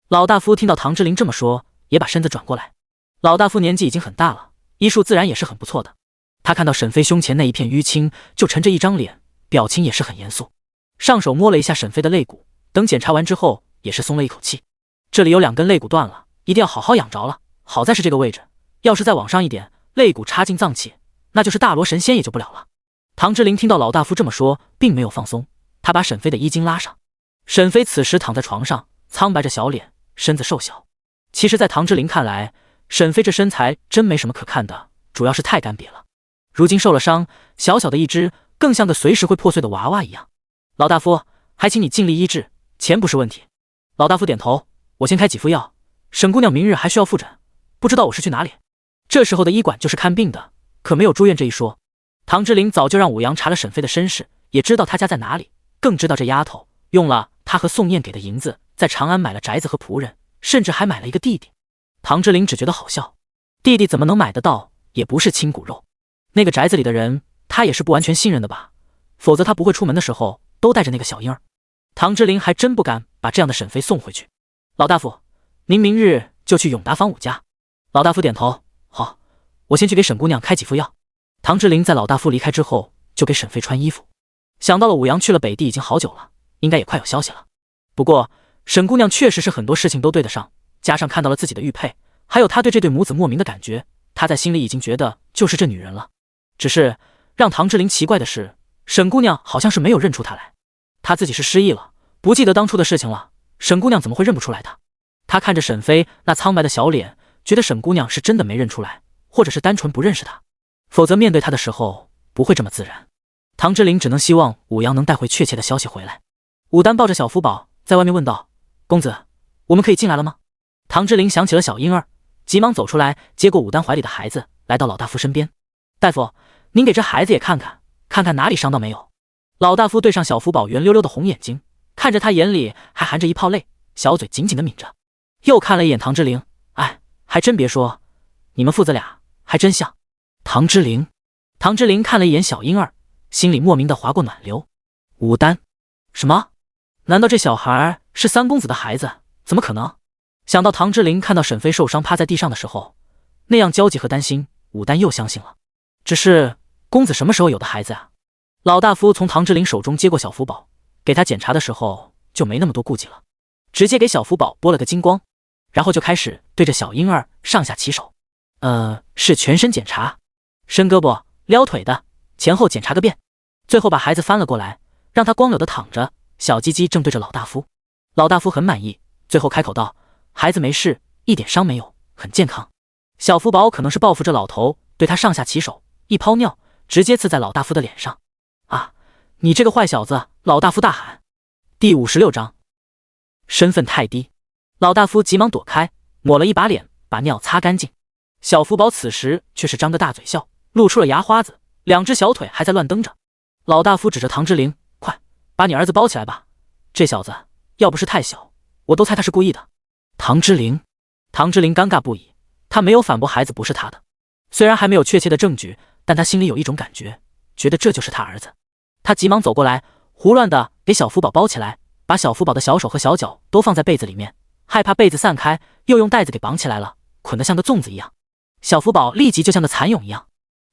老大夫听到唐之琳这么说，也把身子转过来。老大夫年纪已经很大了，医术自然也是很不错的。他看到沈飞胸前那一片淤青，就沉着一张脸，表情也是很严肃，上手摸了一下沈飞的肋骨，等检查完之后也是松了一口气。这里有2根肋骨断了，一定要好好养着了，好在是这个位置，要是再往上一点，肋骨插进脏器，那就是大罗神仙也救不了了。唐之琳听到老大夫这么说，并没有放松，他把沈飞的衣襟拉上。沈飞此时躺在床上，苍白着小脸，身子瘦小。其实在唐之琳看来，沈飞这身材真没什么可看的，主要是太干瘪了，如今受了伤，小小的一只，更像个随时会破碎的娃娃一样。老大夫，还请你尽力医治，钱不是问题。老大夫点头，我先开几副药，沈姑娘明日还需要复诊，不知道我是去哪里。这时候的医馆就是看病的，可没有住院这一说。唐之琳早就让武阳查了沈飞的身世，也知道他家在哪里，更知道这丫头用了他和宋燕给的银子，在长安买了宅子和仆人，甚至还买了一个弟弟。唐之琳只觉得好笑，弟弟怎么能买得到，也不是亲骨肉。那个宅子里的人，他也是不完全信任的吧，否则他不会出门的时候都带着那个小婴儿。唐之琳还真不敢把这样的沈飞送回去。老大夫，您明日就去永达坊武家。老大夫点头，好，我先去给沈姑娘开几副药。唐之琳在老大夫离开之后，就给沈飞穿衣服。想到了武阳去了北地已经好久了，应该也快有消息了。不过沈姑娘确实是很多事情都对得上，加上看到了自己的玉佩，还有她对这对母子莫名的感觉，她在心里已经觉得就是这女人了。只是让唐之琳奇怪的是，沈姑娘好像是没有认出她来。她自己是失忆了，不记得当初的事情了，沈姑娘怎么会认不出来她？她看着沈飞那苍白的小脸，觉得沈姑娘是真的没认出来，或者是单纯不认识她，否则面对她的时候不会这么自然。唐之琳只能希望武阳能带回确切的消息回来。武丹抱着小福宝在外面问道：“公子，我们可以进来了吗？”唐之琳想起了小婴儿，急忙走出来，接过武丹怀里的孩子，来到老大夫身边。大夫，您给这孩子也看看，看看哪里伤到没有。老大夫对上小福宝圆溜溜的红眼睛，看着他眼里还含着一泡泪，小嘴紧紧的抿着，又看了一眼唐之琳，哎，还真别说，你们父子俩还真像。唐之琳看了一眼小婴儿，心里莫名的划过暖流。武丹，什么？难道这小孩是三公子的孩子？怎么可能？想到唐之琳看到沈飞受伤趴在地上的时候那样焦急和担心，武丹又相信了。只是公子什么时候有的孩子啊？老大夫从唐之琳手中接过小福宝，给他检查的时候就没那么多顾忌了，直接给小福宝拨了个精光，然后就开始对着小婴儿上下其手。是全身检查，伸胳膊撩腿的，前后检查个遍，最后把孩子翻了过来，让他光溜的躺着，小鸡鸡正对着老大夫。老大夫很满意，最后开口道：“孩子没事，一点伤没有，很健康。”小福宝可能是报复这老头，对他上下其手，一泡尿直接刺在老大夫的脸上。啊，你这个坏小子！老大夫大喊。第56章，身份太低。老大夫急忙躲开，抹了一把脸，把尿擦干净。小福宝此时却是张个大嘴笑，露出了牙花子，两只小腿还在乱蹬着。老大夫指着唐之灵，快把你儿子包起来吧，这小子要不是太小，我都猜他是故意的。唐之灵尴尬不已，他没有反驳孩子不是他的，虽然还没有确切的证据，但他心里有一种感觉，觉得这就是他儿子。他急忙走过来，胡乱的给小福宝包起来，把小福宝的小手和小脚都放在被子里面，害怕被子散开，又用带子给绑起来了，捆得像个粽子一样。小福宝立即就像个蚕蛹一样。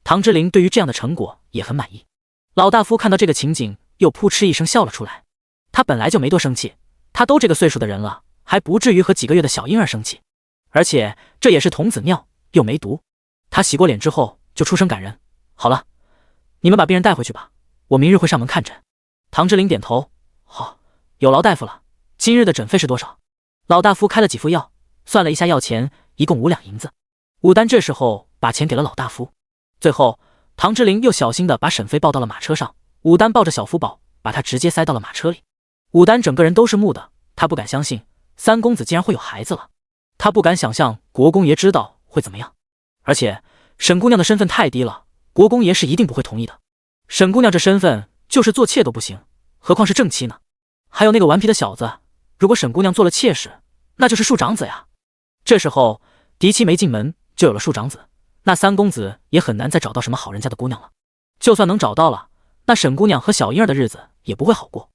唐之灵对于这样的成果也很满意。老大夫看到这个情景，又扑哧一声笑了出来。他本来就没多生气，他都这个岁数的人了，还不至于和几个月的小婴儿生气，而且这也是童子尿，又没毒。他洗过脸之后就出声感人，好了，你们把病人带回去吧，我明日会上门看诊。唐之灵点头，好，有劳大夫了，今日的诊费是多少？老大夫开了几副药，算了一下药钱，一共5两银子。武丹这时候把钱给了老大夫。最后唐之灵又小心地把沈飞抱到了马车上，武丹抱着小福宝，把他直接塞到了马车里。武丹整个人都是木的，他不敢相信三公子竟然会有孩子了，他不敢想象国公爷知道会怎么样，而且沈姑娘的身份太低了，国公爷是一定不会同意的。沈姑娘这身份就是做妾都不行，何况是正妻呢？还有那个顽皮的小子，如果沈姑娘做了妾室，那就是庶长子呀。这时候嫡妻没进门，就有了庶长子，那三公子也很难再找到什么好人家的姑娘了。就算能找到了，那沈姑娘和小婴儿的日子也不会好过。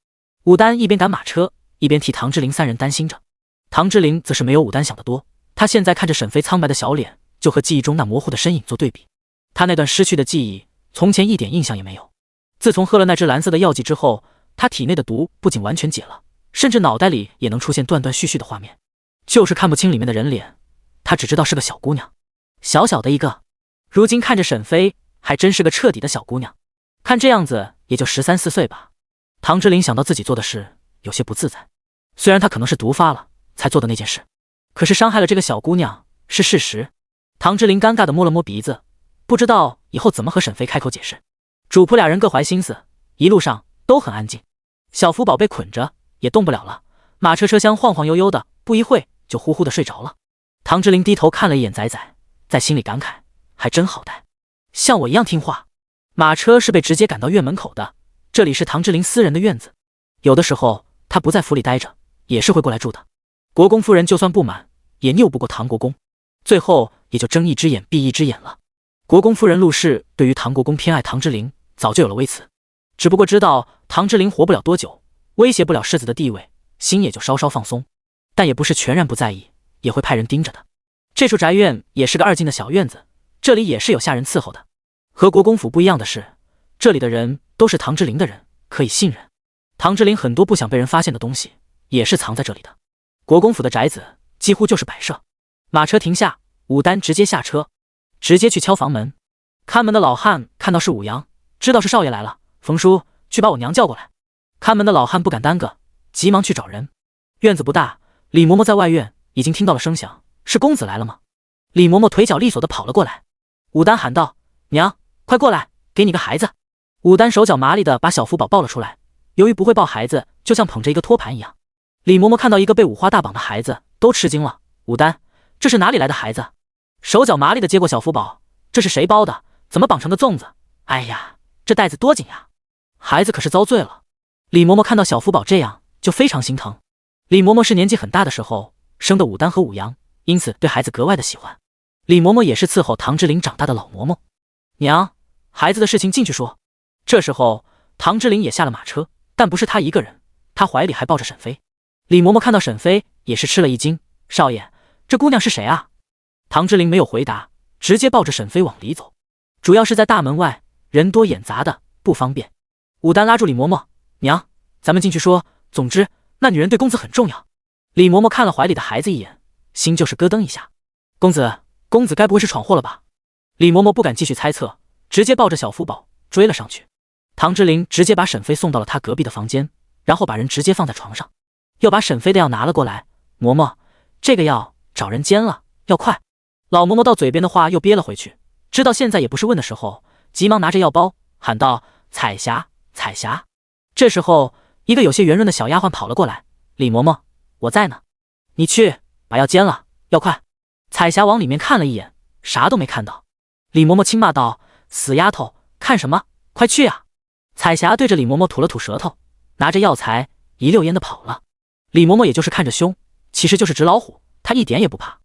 武丹一边赶马车，一边替唐之灵三人担心着。唐之灵则是没有武丹想得多，他现在看着沈飞苍白的小脸，就和记忆中那模糊的身影做对比。他那段失去的记忆，从前一点印象也没有。自从喝了那只蓝色的药剂之后，他体内的毒不仅完全解了，甚至脑袋里也能出现断断续续的画面，就是看不清里面的人脸，他只知道是个小姑娘，小小的一个。如今看着沈飞，还真是个彻底的小姑娘，看这样子也就13、14岁吧。唐之灵想到自己做的事，有些不自在。虽然他可能是毒发了才做的那件事，可是伤害了这个小姑娘是事实。唐之灵尴尬地摸了摸鼻子，不知道以后怎么和沈飞开口解释。主仆俩人各怀心思，一路上都很安静。小福宝被捆着也动不了了，马车车厢晃晃悠悠的，不一会就呼呼的睡着了。唐之灵低头看了一眼仔仔，在心里感慨，还真好带，像我一样听话。马车是被直接赶到院门口的，这里是唐之灵私人的院子，有的时候他不在府里待着，也是会过来住的。国公夫人就算不满，也拗不过唐国公，最后也就睁一只眼闭一只眼了。国公夫人陆氏对于唐国公偏爱唐之灵早就有了微词，只不过知道唐之灵活不了多久，威胁不了世子的地位，心也就稍稍放松，但也不是全然不在意，也会派人盯着的。这处宅院也是个2进的小院子，这里也是有下人伺候的。和国公府不一样的是，这里的人都是唐之灵的人，可以信任。唐之灵很多不想被人发现的东西也是藏在这里的。国公府的宅子几乎就是摆设。马车停下，武丹直接下车，直接去敲房门。看门的老汉看到是武阳，知道是少爷来了，冯叔，去把我娘叫过来。看门的老汉不敢耽搁，急忙去找人。院子不大，李嬷嬷在外院已经听到了声响，是公子来了吗？李嬷嬷腿脚利索的跑了过来。武丹喊道，娘，快过来，给你个孩子。武丹手脚麻利的把小福宝抱了出来，由于不会抱孩子，就像捧着一个托盘一样。李嬷嬷看到一个被五花大绑的孩子，都吃惊了。武丹，这是哪里来的孩子？手脚麻利的接过小福宝，这是谁包的？怎么绑成个粽子？哎呀，这带子多紧呀！孩子可是遭罪了。李嬷嬷看到小福宝这样，就非常心疼。李嬷嬷是年纪很大的时候生的武丹和武阳，因此对孩子格外的喜欢。李嬷嬷也是伺候唐之灵长大的老嬷嬷。娘，孩子的事情进去说。这时候唐之灵也下了马车，但不是他一个人，他怀里还抱着沈飞。李嬷嬷看到沈飞也是吃了一惊，少爷，这姑娘是谁啊？唐之灵没有回答，直接抱着沈飞往里走。主要是在大门外人多眼杂的不方便。武丹拉住李嬷嬷，娘，咱们进去说，总之那女人对公子很重要。李嬷嬷看了怀里的孩子一眼，心就是咯噔一下。公子该不会是闯祸了吧？李嬷嬷不敢继续猜测，直接抱着小福宝追了上去。唐之灵直接把沈飞送到了他隔壁的房间，然后把人直接放在床上，又把沈飞的药拿了过来。嬷嬷，这个药找人煎了，要快。老嬷嬷到嘴边的话又憋了回去，知道现在也不是问的时候，急忙拿着药包喊道，彩霞，彩霞。这时候一个有些圆润的小丫鬟跑了过来，李嬷嬷，我在呢。你去把药煎了，要快。彩霞往里面看了一眼，啥都没看到。李嬷嬷轻骂道：“死丫头，看什么？快去啊！”彩霞对着李嬷嬷吐了吐舌头，拿着药材一溜烟的跑了。李嬷嬷也就是看着凶，其实就是纸老虎，她一点也不怕。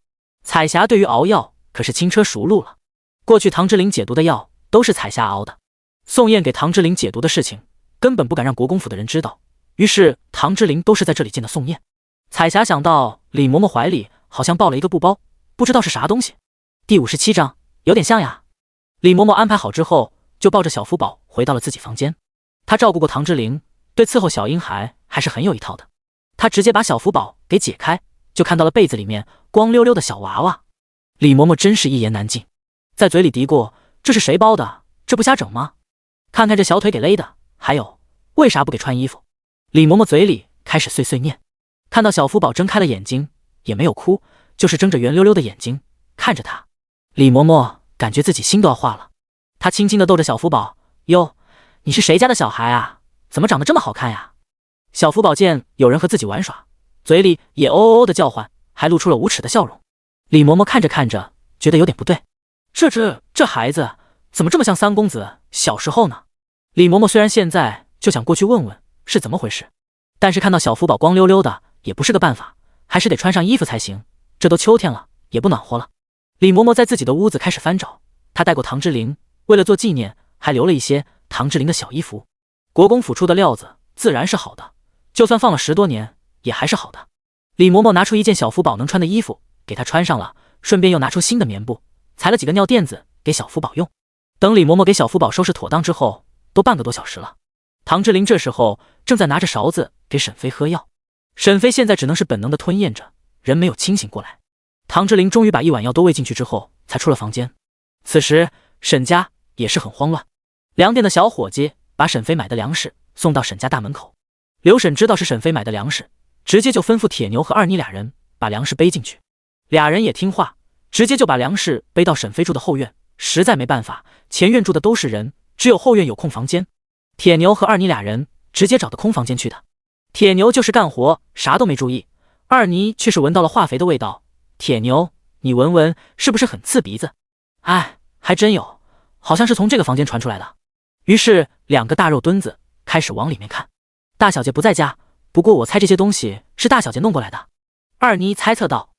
彩霞对于熬药可是轻车熟路了，过去唐之灵解毒的药都是彩霞熬的。宋燕给唐之灵解毒的事情根本不敢让国公府的人知道，于是唐之灵都是在这里见的宋燕。彩霞想到李嬷嬷怀里好像抱了一个布包，不知道是啥东西。第57章有点像呀。李嬷嬷安排好之后，就抱着小福宝回到了自己房间。她照顾过唐之灵，对伺候小婴孩还是很有一套的。她直接把小福宝给解开，就看到了被子里面光溜溜的小娃娃。李嬷嬷真是一言难尽，在嘴里嘀咕：“这是谁包的？这不瞎整吗？看看这小腿给勒的，还有为啥不给穿衣服？”李嬷嬷嘴里开始碎碎念。看到小福宝睁开了眼睛，也没有哭，就是睁着圆溜溜的眼睛看着他。李嬷嬷感觉自己心都要化了。她轻轻地逗着小福宝：“哟，你是谁家的小孩啊？怎么长得这么好看呀？”小福宝见有人和自己玩耍，嘴里也哦哦哦的叫唤，还露出了无耻的笑容。李嬷嬷看着看着，觉得有点不对，这孩子怎么这么像三公子小时候呢？李嬷嬷虽然现在就想过去问问是怎么回事，但是看到小福宝光溜溜的也不是个办法，还是得穿上衣服才行。这都秋天了，也不暖和了。李嬷嬷在自己的屋子开始翻找，她带过唐之灵，为了做纪念，还留了一些唐之灵的小衣服。国公府出的料子自然是好的，就算放了10多年也还是好的。李嬷嬷拿出一件小福宝能穿的衣服给他穿上了，顺便又拿出新的棉布，裁了几个尿垫子给小福宝用。等李嬷嬷给小福宝收拾妥当之后，都半个多小时了。唐之灵这时候正在拿着勺子给沈飞喝药，沈飞现在只能是本能的吞咽着，人没有清醒过来。唐之灵终于把一碗药都喂进去之后才出了房间。此时沈家也是很慌乱，粮店的小伙计把沈飞买的粮食送到沈家大门口。刘沈知道是沈飞买的粮食，直接就吩咐铁牛和二妮俩人把粮食背进去。俩人也听话，直接就把粮食背到沈飞住的后院。实在没办法，前院住的都是人，只有后院有空房间。铁牛和二妮俩人直接找的空房间去的。铁牛就是干活啥都没注意，二妮却是闻到了化肥的味道。铁牛，你闻闻是不是很刺鼻子？哎，还真有，好像是从这个房间传出来的。于是两个大肉墩子开始往里面看。大小姐不在家，不过我猜这些东西是大小姐弄过来的。二妮猜测道。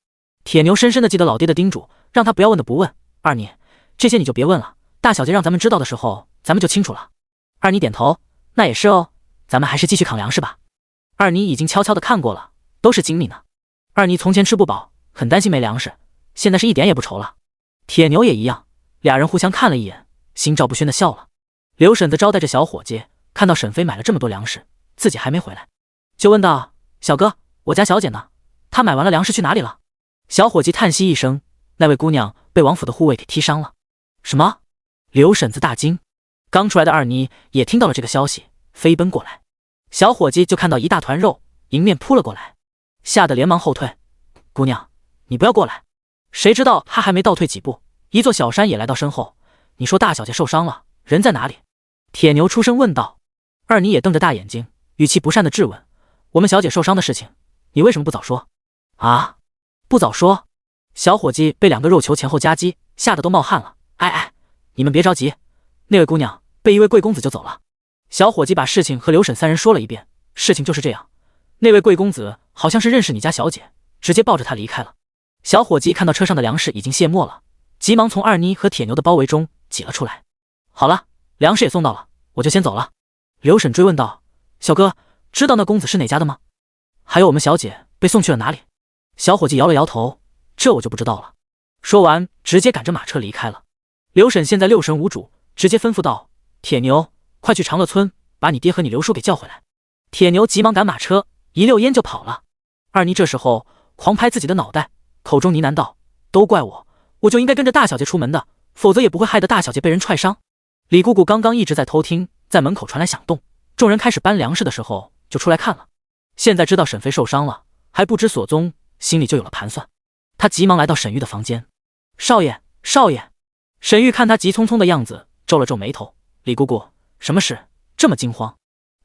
铁牛深深的记得老爹的叮嘱，让他不要问的不问。二妮，这些你就别问了，大小姐让咱们知道的时候，咱们就清楚了。二妮点头，那也是哦，咱们还是继续扛粮食吧。二妮已经悄悄的看过了，都是精力呢。二妮从前吃不饱，很担心没粮食，现在是一点也不愁了。铁牛也一样，俩人互相看了一眼，心照不宣的笑了。刘婶子招待着小伙计，看到沈飞买了这么多粮食，自己还没回来，就问道：“小哥，我家小姐呢？她买完了粮食去哪里了？”小伙计叹息一声，那位姑娘被王府的护卫给踢伤了。什么？刘婶子大惊。刚出来的二妮也听到了这个消息，飞奔过来。小伙计就看到一大团肉迎面扑了过来，吓得连忙后退。姑娘，你不要过来。谁知道他还没倒退几步，一座小山也来到身后。你说大小姐受伤了，人在哪里？铁牛出声问道。二妮也瞪着大眼睛，语气不善的质问：“我们小姐受伤的事情，你为什么不早说？”啊，不早说？小伙计被两个肉球前后夹击，吓得都冒汗了。哎，你们别着急，那位姑娘被一位贵公子就走了。小伙计把事情和刘婶三人说了一遍。事情就是这样，那位贵公子好像是认识你家小姐，直接抱着她离开了。小伙计看到车上的粮食已经卸没了，急忙从二妮和铁牛的包围中挤了出来。好了，粮食也送到了，我就先走了。刘婶追问道：“小哥，知道那公子是哪家的吗？还有我们小姐被送去了哪里？”小伙计摇了摇头：“这我就不知道了。”说完直接赶着马车离开了。刘婶现在六神无主，直接吩咐道：“铁牛，快去长乐村把你爹和你刘叔给叫回来。”铁牛急忙赶马车，一溜烟就跑了。二妮这时候狂拍自己的脑袋，口中呢喃道：“都怪我，我就应该跟着大小姐出门的，否则也不会害得大小姐被人踹伤。”李姑姑刚刚一直在偷听，在门口传来响动，众人开始搬粮食的时候就出来看了。现在知道沈飞受伤了，还不知所踪，心里就有了盘算。他急忙来到沈玉的房间：“少爷，少爷！”沈玉看他急匆匆的样子，皱了皱眉头：“李姑姑，什么事这么惊慌？”“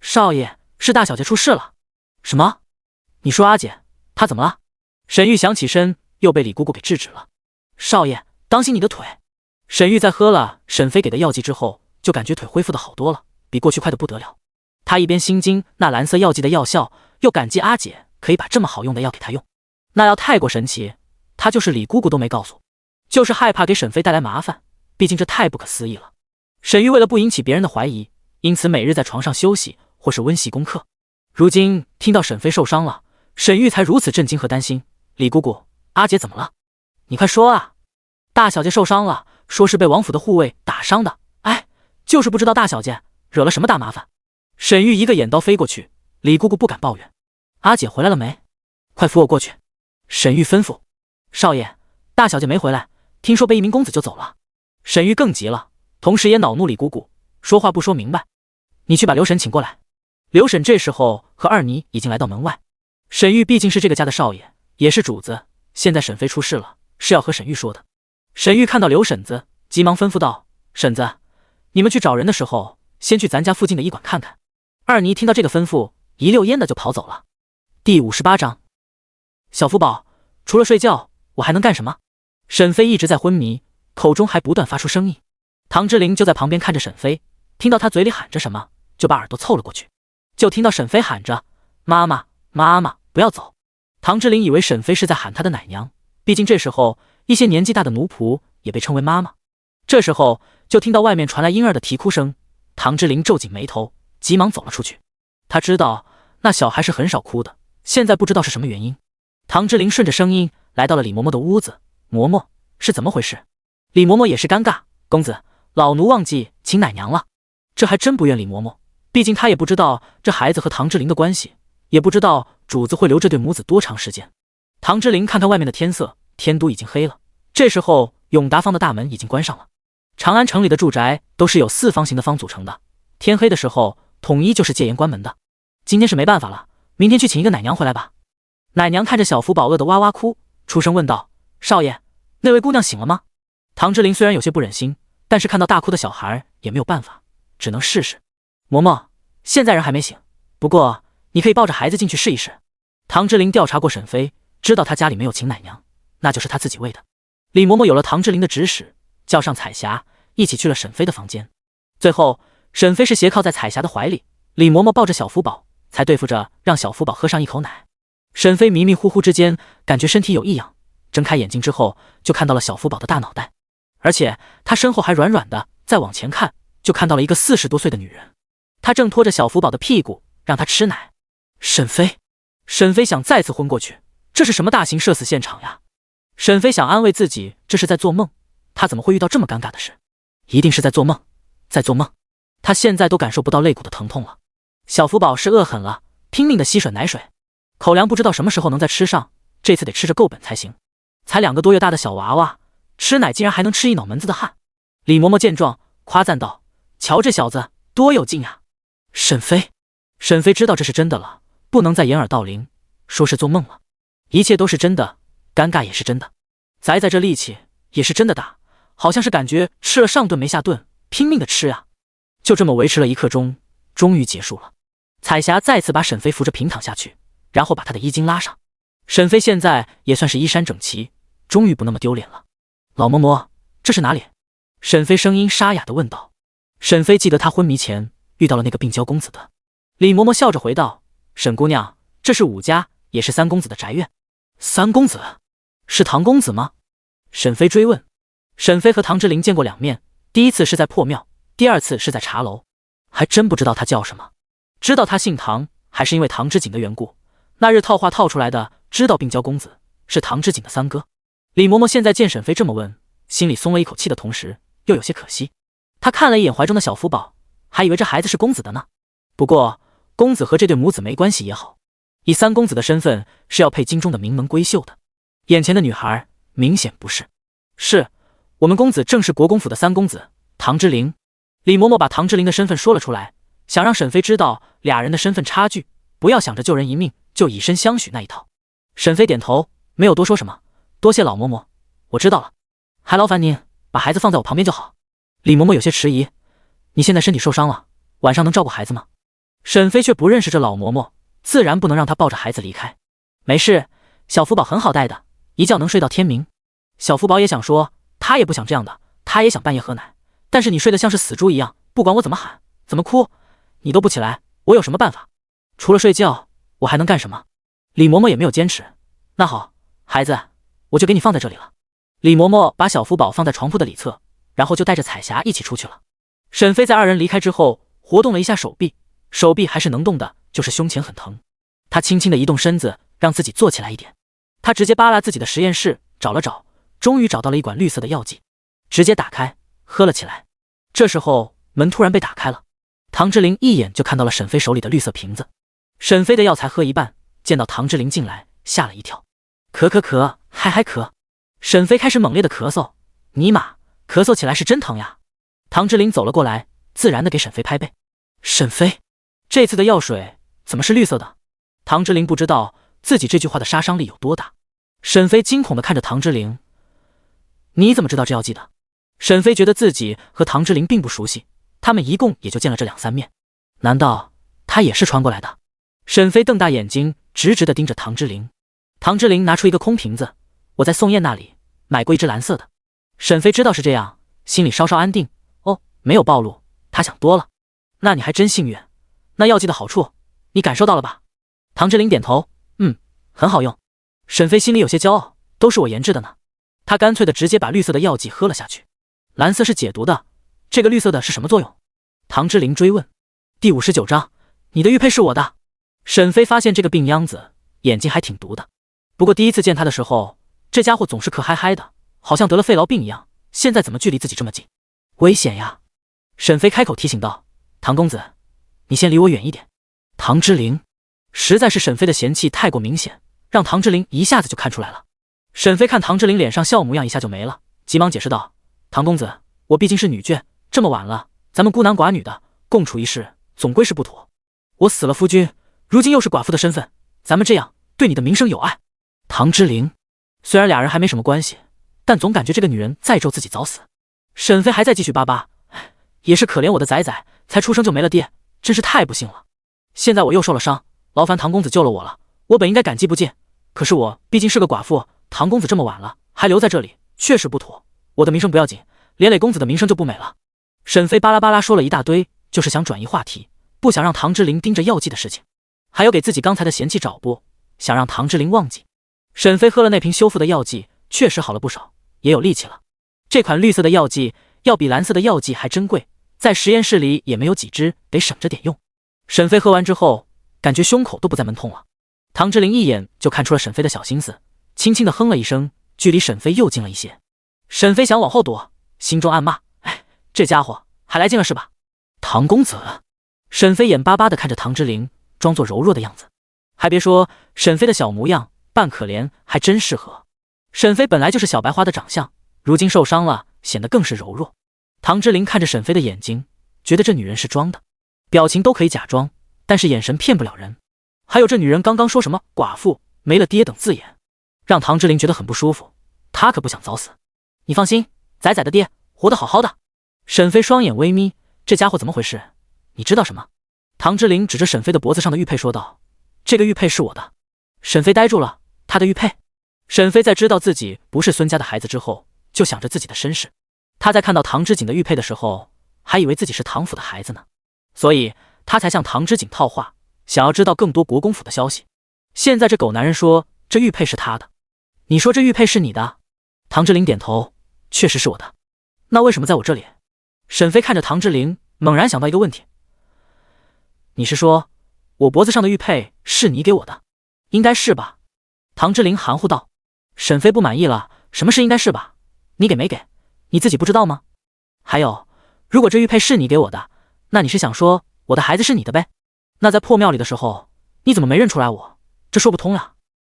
少爷，是大小姐出事了。”“什么？你说阿姐她怎么了？”沈玉想起身，又被李姑姑给制止了。少爷，当心你的腿。沈玉在喝了沈飞给的药剂之后，就感觉腿恢复的好多了，比过去快的不得了。他一边心惊那蓝色药剂的药效，又感激阿姐可以把这么好用的药给他用。那药太过神奇，他就是李姑姑都没告诉，就是害怕给沈飞带来麻烦，毕竟这太不可思议了。沈玉为了不引起别人的怀疑，因此每日在床上休息或是温习功课。如今听到沈飞受伤了，沈玉才如此震惊和担心。李姑姑，阿姐怎么了？你快说啊！大小姐受伤了，说是被王府的护卫打伤的。哎，就是不知道大小姐惹了什么大麻烦。沈玉一个眼刀飞过去，李姑姑不敢抱怨。阿姐回来了没？快扶我过去。沈玉吩咐。少爷，大小姐没回来，听说被一名公子就走了。沈玉更急了，同时也恼怒李姑姑，说话不说明白。你去把刘婶请过来。刘婶这时候和二妮已经来到门外。沈玉毕竟是这个家的少爷，也是主子，现在沈飞出事了，是要和沈玉说的。沈玉看到刘婶子，急忙吩咐道：婶子，你们去找人的时候，先去咱家附近的医馆看看。二妮听到这个吩咐，一溜烟的就跑走了。第58章，小福宝，除了睡觉，我还能干什么？沈飞一直在昏迷，口中还不断发出声音。唐之琳就在旁边看着沈飞，听到他嘴里喊着什么，就把耳朵凑了过去，就听到沈飞喊着：妈妈，妈妈，不要走。唐之琳以为沈飞是在喊他的奶娘，毕竟这时候一些年纪大的奴仆也被称为妈妈。这时候就听到外面传来婴儿的啼哭声，唐之琳皱紧眉头，急忙走了出去。他知道那小孩是很少哭的，现在不知道是什么原因。唐之琳顺着声音来到了李嬷嬷的屋子。嬷嬷，是怎么回事？李嬷嬷也是尴尬。公子，老奴忘记请奶娘了。这还真不怨李嬷嬷，毕竟她也不知道这孩子和唐之琳的关系，也不知道主子会留这对母子多长时间。唐之琳看看外面的天色，天都已经黑了。这时候永达坊的大门已经关上了。长安城里的住宅都是由4方形的坊组成的，天黑的时候统一就是戒严关门的。今天是没办法了，明天去请一个奶娘回来吧。奶娘看着小福宝饿得哇哇哭，出声问道：少爷，那位姑娘醒了吗？唐之琳虽然有些不忍心，但是看到大哭的小孩也没有办法，只能试试。嬷嬷，现在人还没醒，不过你可以抱着孩子进去试一试。唐之琳调查过沈飞，知道他家里没有请奶娘，那就是他自己喂的。李嬷嬷有了唐之琳的指使，叫上彩霞一起去了沈飞的房间。最后沈飞是斜靠在彩霞的怀里，李嬷嬷抱着小福宝，才对付着让小福宝喝上一口奶。沈飞迷迷糊糊之间感觉身体有异样，睁开眼睛之后就看到了小福宝的大脑袋，而且他身后还软软的，再往前看就看到了一个40多岁的女人，她正拖着小福宝的屁股让他吃奶。沈飞想再次昏过去，这是什么大型社死现场呀？沈飞想安慰自己这是在做梦，他怎么会遇到这么尴尬的事？一定是在做梦，在做梦。他现在都感受不到肋骨的疼痛了。小福宝是饿狠了，拼命的吸吮奶水，口粮不知道什么时候能再吃上，这次得吃着够本才行。才2个多月大的小娃娃，吃奶竟然还能吃一脑门子的汗。李嬷嬷见状夸赞道：瞧这小子多有劲啊！沈飞知道这是真的了，不能再掩耳盗铃，说是做梦了。一切都是真的，尴尬也是真的，仔仔这力气也是真的大，好像是感觉吃了上顿没下顿，拼命的吃啊。就这么维持了1刻钟，终于结束了。彩霞再次把沈飞扶着平躺下去，然后把他的衣襟拉上。沈飞现在也算是衣衫整齐，终于不那么丢脸了。老嬷嬷，这是哪里？沈飞声音沙哑地问道。沈飞记得他昏迷前遇到了那个病娇公子的。李嬷嬷笑着回道：沈姑娘，这是武家，也是3公子的宅院。3公子？是唐公子吗？沈飞追问。沈飞和唐之琳见过2面，第一次是在破庙，第2次是在茶楼，还真不知道他叫什么。知道他姓唐，还是因为唐之景的缘故。那日套话套出来的，知道病娇公子是唐之景的3哥。李嬷嬷现在见沈飞这么问，心里松了一口气的同时，又有些可惜。她看了一眼怀中的小福宝，还以为这孩子是公子的呢。不过公子和这对母子没关系也好，以3公子的身份是要配京中的名门闺秀的，眼前的女孩明显不是。是我们公子正是国公府的3公子唐之琳。李嬷嬷把唐之琳的身份说了出来，想让沈飞知道俩人的身份差距，不要想着救人一命就以身相许那一套。沈飞点头，没有多说什么。多谢老嬷嬷，我知道了，还劳烦您把孩子放在我旁边就好。李嬷嬷有些迟疑，你现在身体受伤了，晚上能照顾孩子吗？沈飞却不认识这老嬷嬷，自然不能让她抱着孩子离开。没事，小福宝很好带的，一觉能睡到天明。小福宝也想说，他也不想这样的，他也想半夜喝奶，但是你睡得像是死猪一样，不管我怎么喊，怎么哭，你都不起来，我有什么办法？除了睡觉，我还能干什么？李嬷嬷也没有坚持。那好，孩子，我就给你放在这里了。李嬷嬷把小福宝放在床铺的里侧，然后就带着彩霞一起出去了。沈飞在二人离开之后，活动了一下手臂，手臂还是能动的，就是胸前很疼。他轻轻的移动身子，让自己坐起来一点。他直接扒拉自己的实验室，找了找，终于找到了一管绿色的药剂，直接打开，喝了起来。这时候门突然被打开了，唐之琳一眼就看到了沈飞手里的绿色瓶子。沈飞的药才喝一半，见到唐之琳进来，吓了一跳，咳，还咳。沈飞开始猛烈的咳嗽，尼玛，咳嗽起来是真疼呀。唐之琳走了过来，自然的给沈飞拍背。沈飞，这次的药水怎么是绿色的？唐之琳不知道自己这句话的杀伤力有多大。沈飞惊恐的看着唐之琳，你怎么知道这药剂的？沈飞觉得自己和唐之琳并不熟悉，他们一共也就见了这2-3面，难道他也是穿过来的？沈飞瞪大眼睛，直直的盯着唐之琳。唐之琳拿出一个空瓶子，我在宋燕那里买过一只蓝色的。沈飞知道是这样，心里稍稍安定，哦，没有暴露，他想多了。那你还真幸运，那药剂的好处你感受到了吧？唐之琳点头，很好用。沈飞心里有些骄傲，都是我研制的呢。他干脆的直接把绿色的药剂喝了下去。蓝色是解毒的，这个绿色的是什么作用？唐之琳追问。第59章，你的玉佩是我的。沈飞发现这个病秧子眼睛还挺毒的，不过第一次见他的时候，这家伙总是咳嗨嗨的，好像得了肺痨病一样，现在怎么距离自己这么近？危险呀！沈飞开口提醒道，唐公子，你先离我远一点。唐之琳，实在是沈飞的嫌弃太过明显，让唐之琳一下子就看出来了。沈飞看唐之琳脸上笑模样一下就没了，急忙解释道，唐公子，我毕竟是女眷，这么晚了，咱们孤男寡女的共处一室，总归是不妥。我死了夫君，如今又是寡妇的身份，咱们这样对你的名声有碍。唐之琳，虽然俩人还没什么关系，但总感觉这个女人在咒自己早死。沈飞还在继续巴巴，也是可怜我的仔仔，才出生就没了爹，真是太不幸了。现在我又受了伤，劳烦唐公子救了我了，我本应该感激不尽，可是我毕竟是个寡妇，唐公子这么晚了还留在这里，确实不妥。我的名声不要紧，连累公子的名声就不美了。沈飞巴拉巴拉说了一大堆，就是想转移话题，不想让唐之琳盯着药剂的事情，还有给自己刚才的嫌弃找补，想让唐之琳忘记。沈飞喝了那瓶修复的药剂，确实好了不少，也有力气了。这款绿色的药剂要比蓝色的药剂还珍贵，在实验室里也没有几支，得省着点用。沈飞喝完之后，感觉胸口都不再闷痛了。唐之琳一眼就看出了沈飞的小心思，轻轻的哼了一声，距离沈飞又近了一些。沈飞想往后躲，心中暗骂，这家伙还来劲了是吧？唐公子，沈飞眼巴巴的看着唐之琳，装作柔弱的样子。还别说，沈飞的小模样扮可怜还真适合。沈飞本来就是小白花的长相，如今受伤了，显得更是柔弱。唐之琳看着沈飞的眼睛，觉得这女人是装的，表情都可以假装，但是眼神骗不了人。还有这女人刚刚说什么寡妇没了爹等字眼，让唐之琳觉得很不舒服。她可不想早死。你放心，仔仔的爹活得好好的。沈飞双眼微眯，这家伙怎么回事？你知道什么？唐之琳指着沈飞的脖子上的玉佩说道，这个玉佩是我的。沈飞呆住了，他的玉佩？沈飞在知道自己不是孙家的孩子之后，就想着自己的身世。他在看到唐之景的玉佩的时候，还以为自己是唐府的孩子呢，所以他才向唐之景套话，想要知道更多国公府的消息。现在这狗男人说这玉佩是他的，你说这玉佩是你的？唐之琳点头，确实是我的。那为什么在我这里？沈飞看着唐之琳，猛然想到一个问题，你是说我脖子上的玉佩是你给我的？应该是吧？唐之琳含糊道。沈飞不满意了，什么是应该是吧？你给没给？你自己不知道吗？还有，如果这玉佩是你给我的，那你是想说我的孩子是你的呗？那在破庙里的时候，你怎么没认出来我？这说不通呀。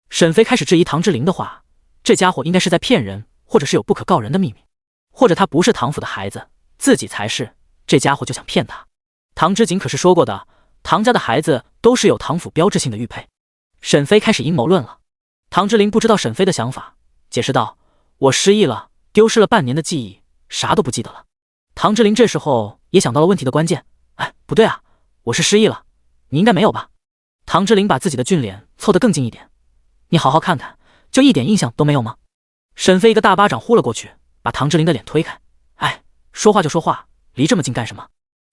沈飞开始质疑唐之琳的话，这家伙应该是在骗人，或者是有不可告人的秘密，或者他不是唐府的孩子，自己才是，这家伙就想骗他。唐之景可是说过的，唐家的孩子都是有唐府标志性的玉佩。沈飞开始阴谋论了。唐之琳不知道沈飞的想法，解释道，我失忆了，丢失了半年的记忆，啥都不记得了。唐之琳这时候也想到了问题的关键，不对啊，我是失忆了，你应该没有吧？唐之琳把自己的俊脸凑得更近一点，你好好看看，就一点印象都没有吗？沈飞一个大巴掌呼了过去，把唐之琳的脸推开。哎，说话就说话，离这么近干什么？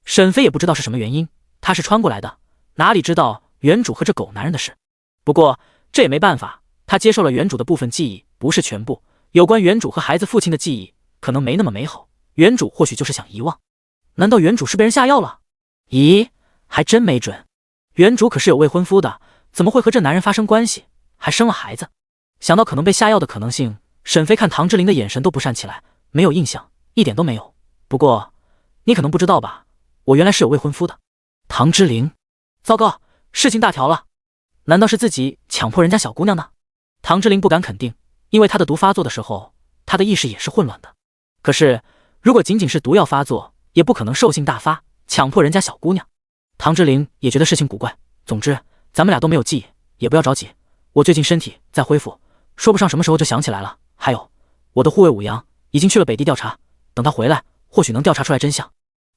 沈飞也不知道是什么原因，他是穿过来的，哪里知道原主和这狗男人的事。不过这也没办法，他接受了原主的部分记忆，不是全部。有关原主和孩子父亲的记忆可能没那么美好，原主或许就是想遗忘。难道原主是被人下药了？咦，还真没准。原主可是有未婚夫的，怎么会和这男人发生关系，还生了孩子？想到可能被下药的可能性，沈飞看唐之琳的眼神都不善起来。没有印象，一点都没有。不过你可能不知道吧，我原来是有未婚夫的。唐之琳，糟糕，事情大条了。难道是自己强迫人家小姑娘呢？唐之琳不敢肯定，因为她的毒发作的时候，她的意识也是混乱的。可是如果仅仅是毒药发作，也不可能兽性大发，强迫人家小姑娘。唐之琳也觉得事情古怪。总之咱们俩都没有记忆，也不要着急，我最近身体在恢复，说不上什么时候就想起来了。还有我的护卫武阳已经去了北地调查，等他回来或许能调查出来真相。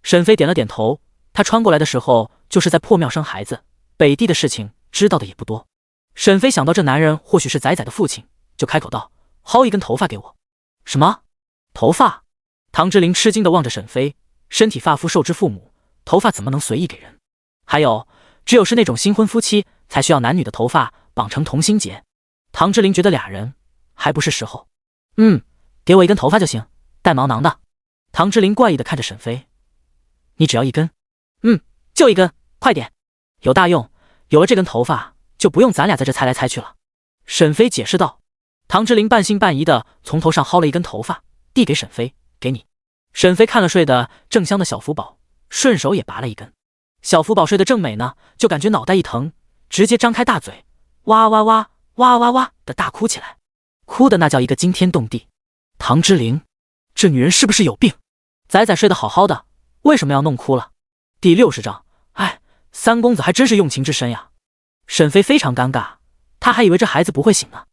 沈飞点了点头，他穿过来的时候就是在破庙生孩子，北地的事情知道的也不多。沈飞想到这男人或许是仔仔的父亲，就开口道：薅一根头发给我。什么？头发？唐之琳吃惊地望着沈飞，身体发肤受之父母，头发怎么能随意给人？还有只有是那种新婚夫妻才需要男女的头发绑成同心结。唐之琳觉得俩人还不是时候。给我一根头发就行，带毛囊的。唐之琳怪异地看着沈飞，你只要一根？就一根，快点，有大用，有了这根头发就不用咱俩在这猜来猜去了。沈飞解释道。唐之琳半信半疑地从头上薅了一根头发，递给沈飞，给你。沈飞看了睡得正香的小福宝，顺手也拔了一根。小福宝睡得正美呢，就感觉脑袋一疼，直接张开大嘴，哇哇哇哇哇哇的大哭起来，哭的那叫一个惊天动地。唐之琳，这女人是不是有病？仔仔睡得好好的，为什么要弄哭了？第60章，哎，三公子还真是用情至深呀。沈飞非常尴尬，他还以为这孩子不会醒呢。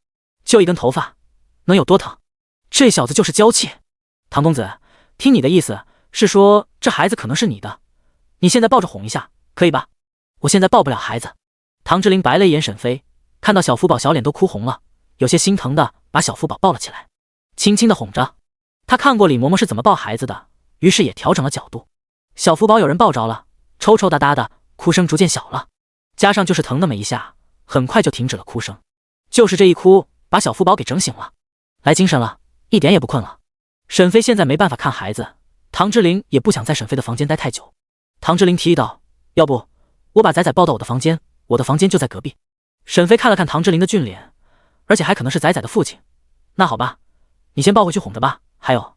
就一根头发，能有多疼？这小子就是娇气。唐公子，听你的意思是说这孩子可能是你的，你现在抱着哄一下，可以吧？我现在抱不了孩子。唐之琳白了一眼沈飞，看到小福宝小脸都哭红了，有些心疼的把小福宝抱了起来，轻轻的哄着。他看过李嬷嬷是怎么抱孩子的，于是也调整了角度。小福宝有人抱着了，抽抽搭搭的，哭声逐渐小了，加上就是疼那么一下，很快就停止了哭声。就是这一哭，把小福宝给整醒了，来精神了，一点也不困了。沈飞现在没办法看孩子，唐之琳也不想在沈飞的房间待太久。唐之琳提议道：要不我把仔仔抱到我的房间，我的房间就在隔壁。沈飞看了看唐之琳的俊脸，而且还可能是仔仔的父亲。那好吧，你先抱回去哄着吧，还有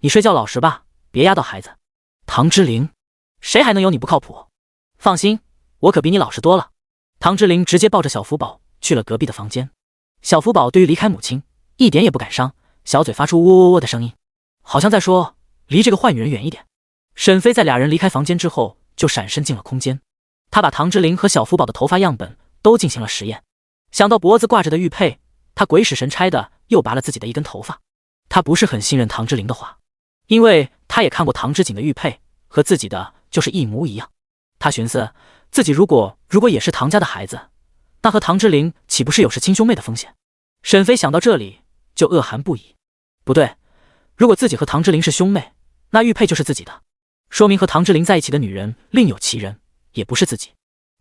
你睡觉老实吧，别压到孩子。唐之琳，谁还能有你不靠谱？放心，我可比你老实多了。唐之琳直接抱着小福宝去了隔壁的房间。小福宝对于离开母亲一点也不感伤，小嘴发出喔喔喔的声音，好像在说离这个坏女人远一点。沈飞在俩人离开房间之后就闪身进了空间，他把唐之琳和小福宝的头发样本都进行了实验。想到脖子挂着的玉佩，他鬼使神差的又拔了自己的一根头发。他不是很信任唐之琳的话，因为他也看过唐之锦的玉佩，和自己的就是一模一样。他寻思自己如果也是唐家的孩子，那和唐之琳岂不是有失亲兄妹的风险？沈飞想到这里就恶寒不已。不对，如果自己和唐之琳是兄妹，那玉佩就是自己的，说明和唐之琳在一起的女人另有其人，也不是自己。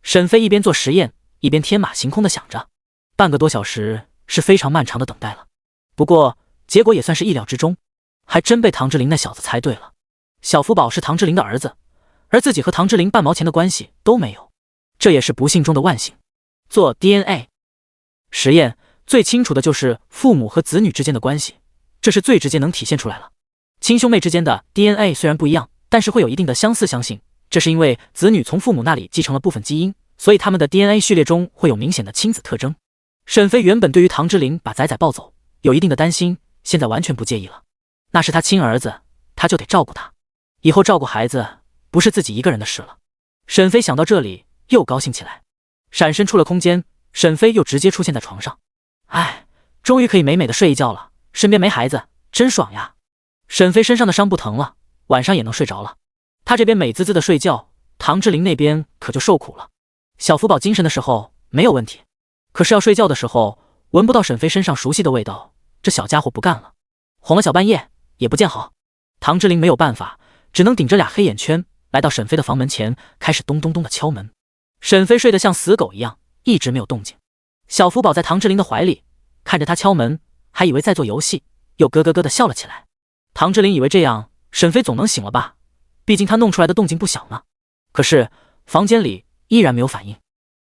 沈飞一边做实验一边天马行空的想着。半个多小时是非常漫长的等待了，不过结果也算是意料之中，还真被唐之琳那小子猜对了。小福宝是唐之琳的儿子，而自己和唐之琳半毛钱的关系都没有，这也是不幸中的万幸。做 DNA 实验最清楚的就是父母和子女之间的关系，这是最直接能体现出来了。亲兄妹之间的 DNA 虽然不一样，但是会有一定的相似相性，这是因为子女从父母那里继承了部分基因，所以他们的 DNA 序列中会有明显的亲子特征。沈飞原本对于唐之琳把仔仔抱走有一定的担心，现在完全不介意了。那是他亲儿子，他就得照顾他，以后照顾孩子不是自己一个人的事了。沈飞想到这里又高兴起来，闪身出了空间，沈飞又直接出现在床上。哎，终于可以美美的睡一觉了，身边没孩子真爽呀。沈飞身上的伤不疼了，晚上也能睡着了。他这边美滋滋的睡觉，唐之琳那边可就受苦了。小福宝精神的时候没有问题，可是要睡觉的时候，闻不到沈飞身上熟悉的味道，这小家伙不干了，哄了小半夜也不见好。唐之琳没有办法，只能顶着俩黑眼圈来到沈飞的房门前，开始咚咚咚的敲门。沈飞睡得像死狗一样，一直没有动静。小福宝在唐之琳的怀里，看着他敲门，还以为在做游戏，又咯咯咯的笑了起来。唐之琳以为这样沈飞总能醒了吧，毕竟他弄出来的动静不小呢。可是房间里依然没有反应。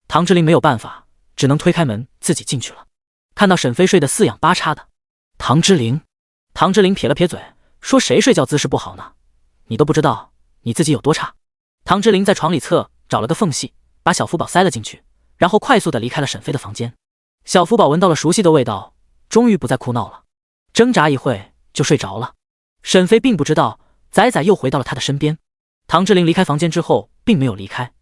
唐之琳没有办法，只能推开门自己进去了。看到沈飞睡得四仰八叉的，唐之琳撇了撇嘴，说谁睡觉姿势不好呢？你都不知道你自己有多差。唐之琳在床里侧找了个缝隙，把小福宝塞了进去，然后快速地离开了沈飞的房间。小福宝闻到了熟悉的味道，终于不再哭闹了，挣扎一会就睡着了。沈飞并不知道仔仔又回到了他的身边。唐之琳离开房间之后并没有离开，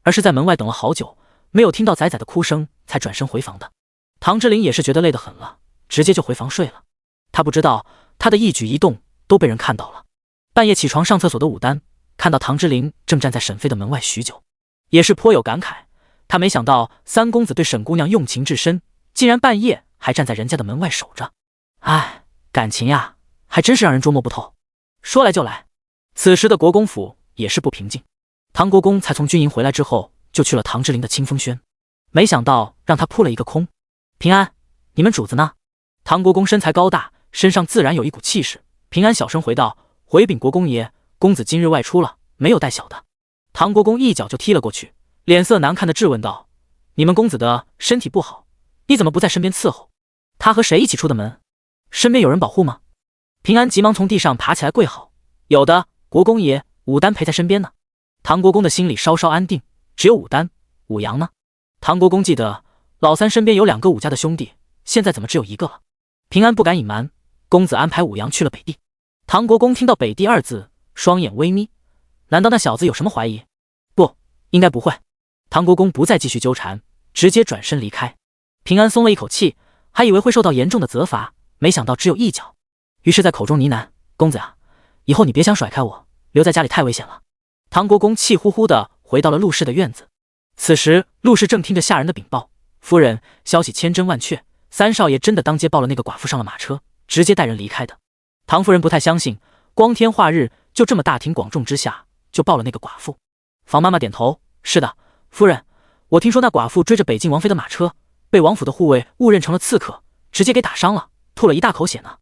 而是在门外等了好久，没有听到仔仔的哭声才转身回房的。唐之琳也是觉得累得很了，直接就回房睡了。他不知道他的一举一动都被人看到了。半夜起床上厕所的武丹看到唐之琳正站在沈飞的门外许久，也是颇有感慨。他没想到三公子对沈姑娘用情至深，竟然半夜还站在人家的门外守着。唉，感情呀，还真是让人捉摸不透。说来就来，此时的国公府也是不平静。唐国公才从军营回来之后，就去了唐之琳的清风轩，没想到让他扑了一个空。平安，你们主子呢？唐国公身材高大，身上自然有一股气势。平安小声回道：回禀国公爷，公子今日外出了，没有带小的。唐国公一脚就踢了过去，脸色难看的质问道：你们公子的身体不好，你怎么不在身边伺候？他和谁一起出的门？身边有人保护吗？平安急忙从地上爬起来跪好：有的，国公爷，武丹陪在身边呢。唐国公的心里稍稍安定，只有武丹，武阳呢？唐国公记得老三身边有2个武家的兄弟，现在怎么只有1个了？平安不敢隐瞒，公子安排武阳去了北地。唐国公听到北地2字，双眼微眯，难道那小子有什么怀疑？不，应该不会。唐国公不再继续纠缠，直接转身离开。平安松了一口气，还以为会受到严重的责罚，没想到只有一脚，于是在口中呢喃：公子啊，以后你别想甩开我，留在家里太危险了。唐国公气呼呼地回到了陆氏的院子。此时陆氏正听着下人的禀报：夫人，消息千真万确，三少爷真的当街抱了那个寡妇上了马车，直接带人离开的。唐夫人不太相信，光天化日就这么大庭广众之下就抱了那个寡妇。房妈妈点头：是的，夫人，我听说那寡妇追着北境王妃的马车，被王府的护卫误认成了刺客，直接给打伤了，吐了一大口血呢。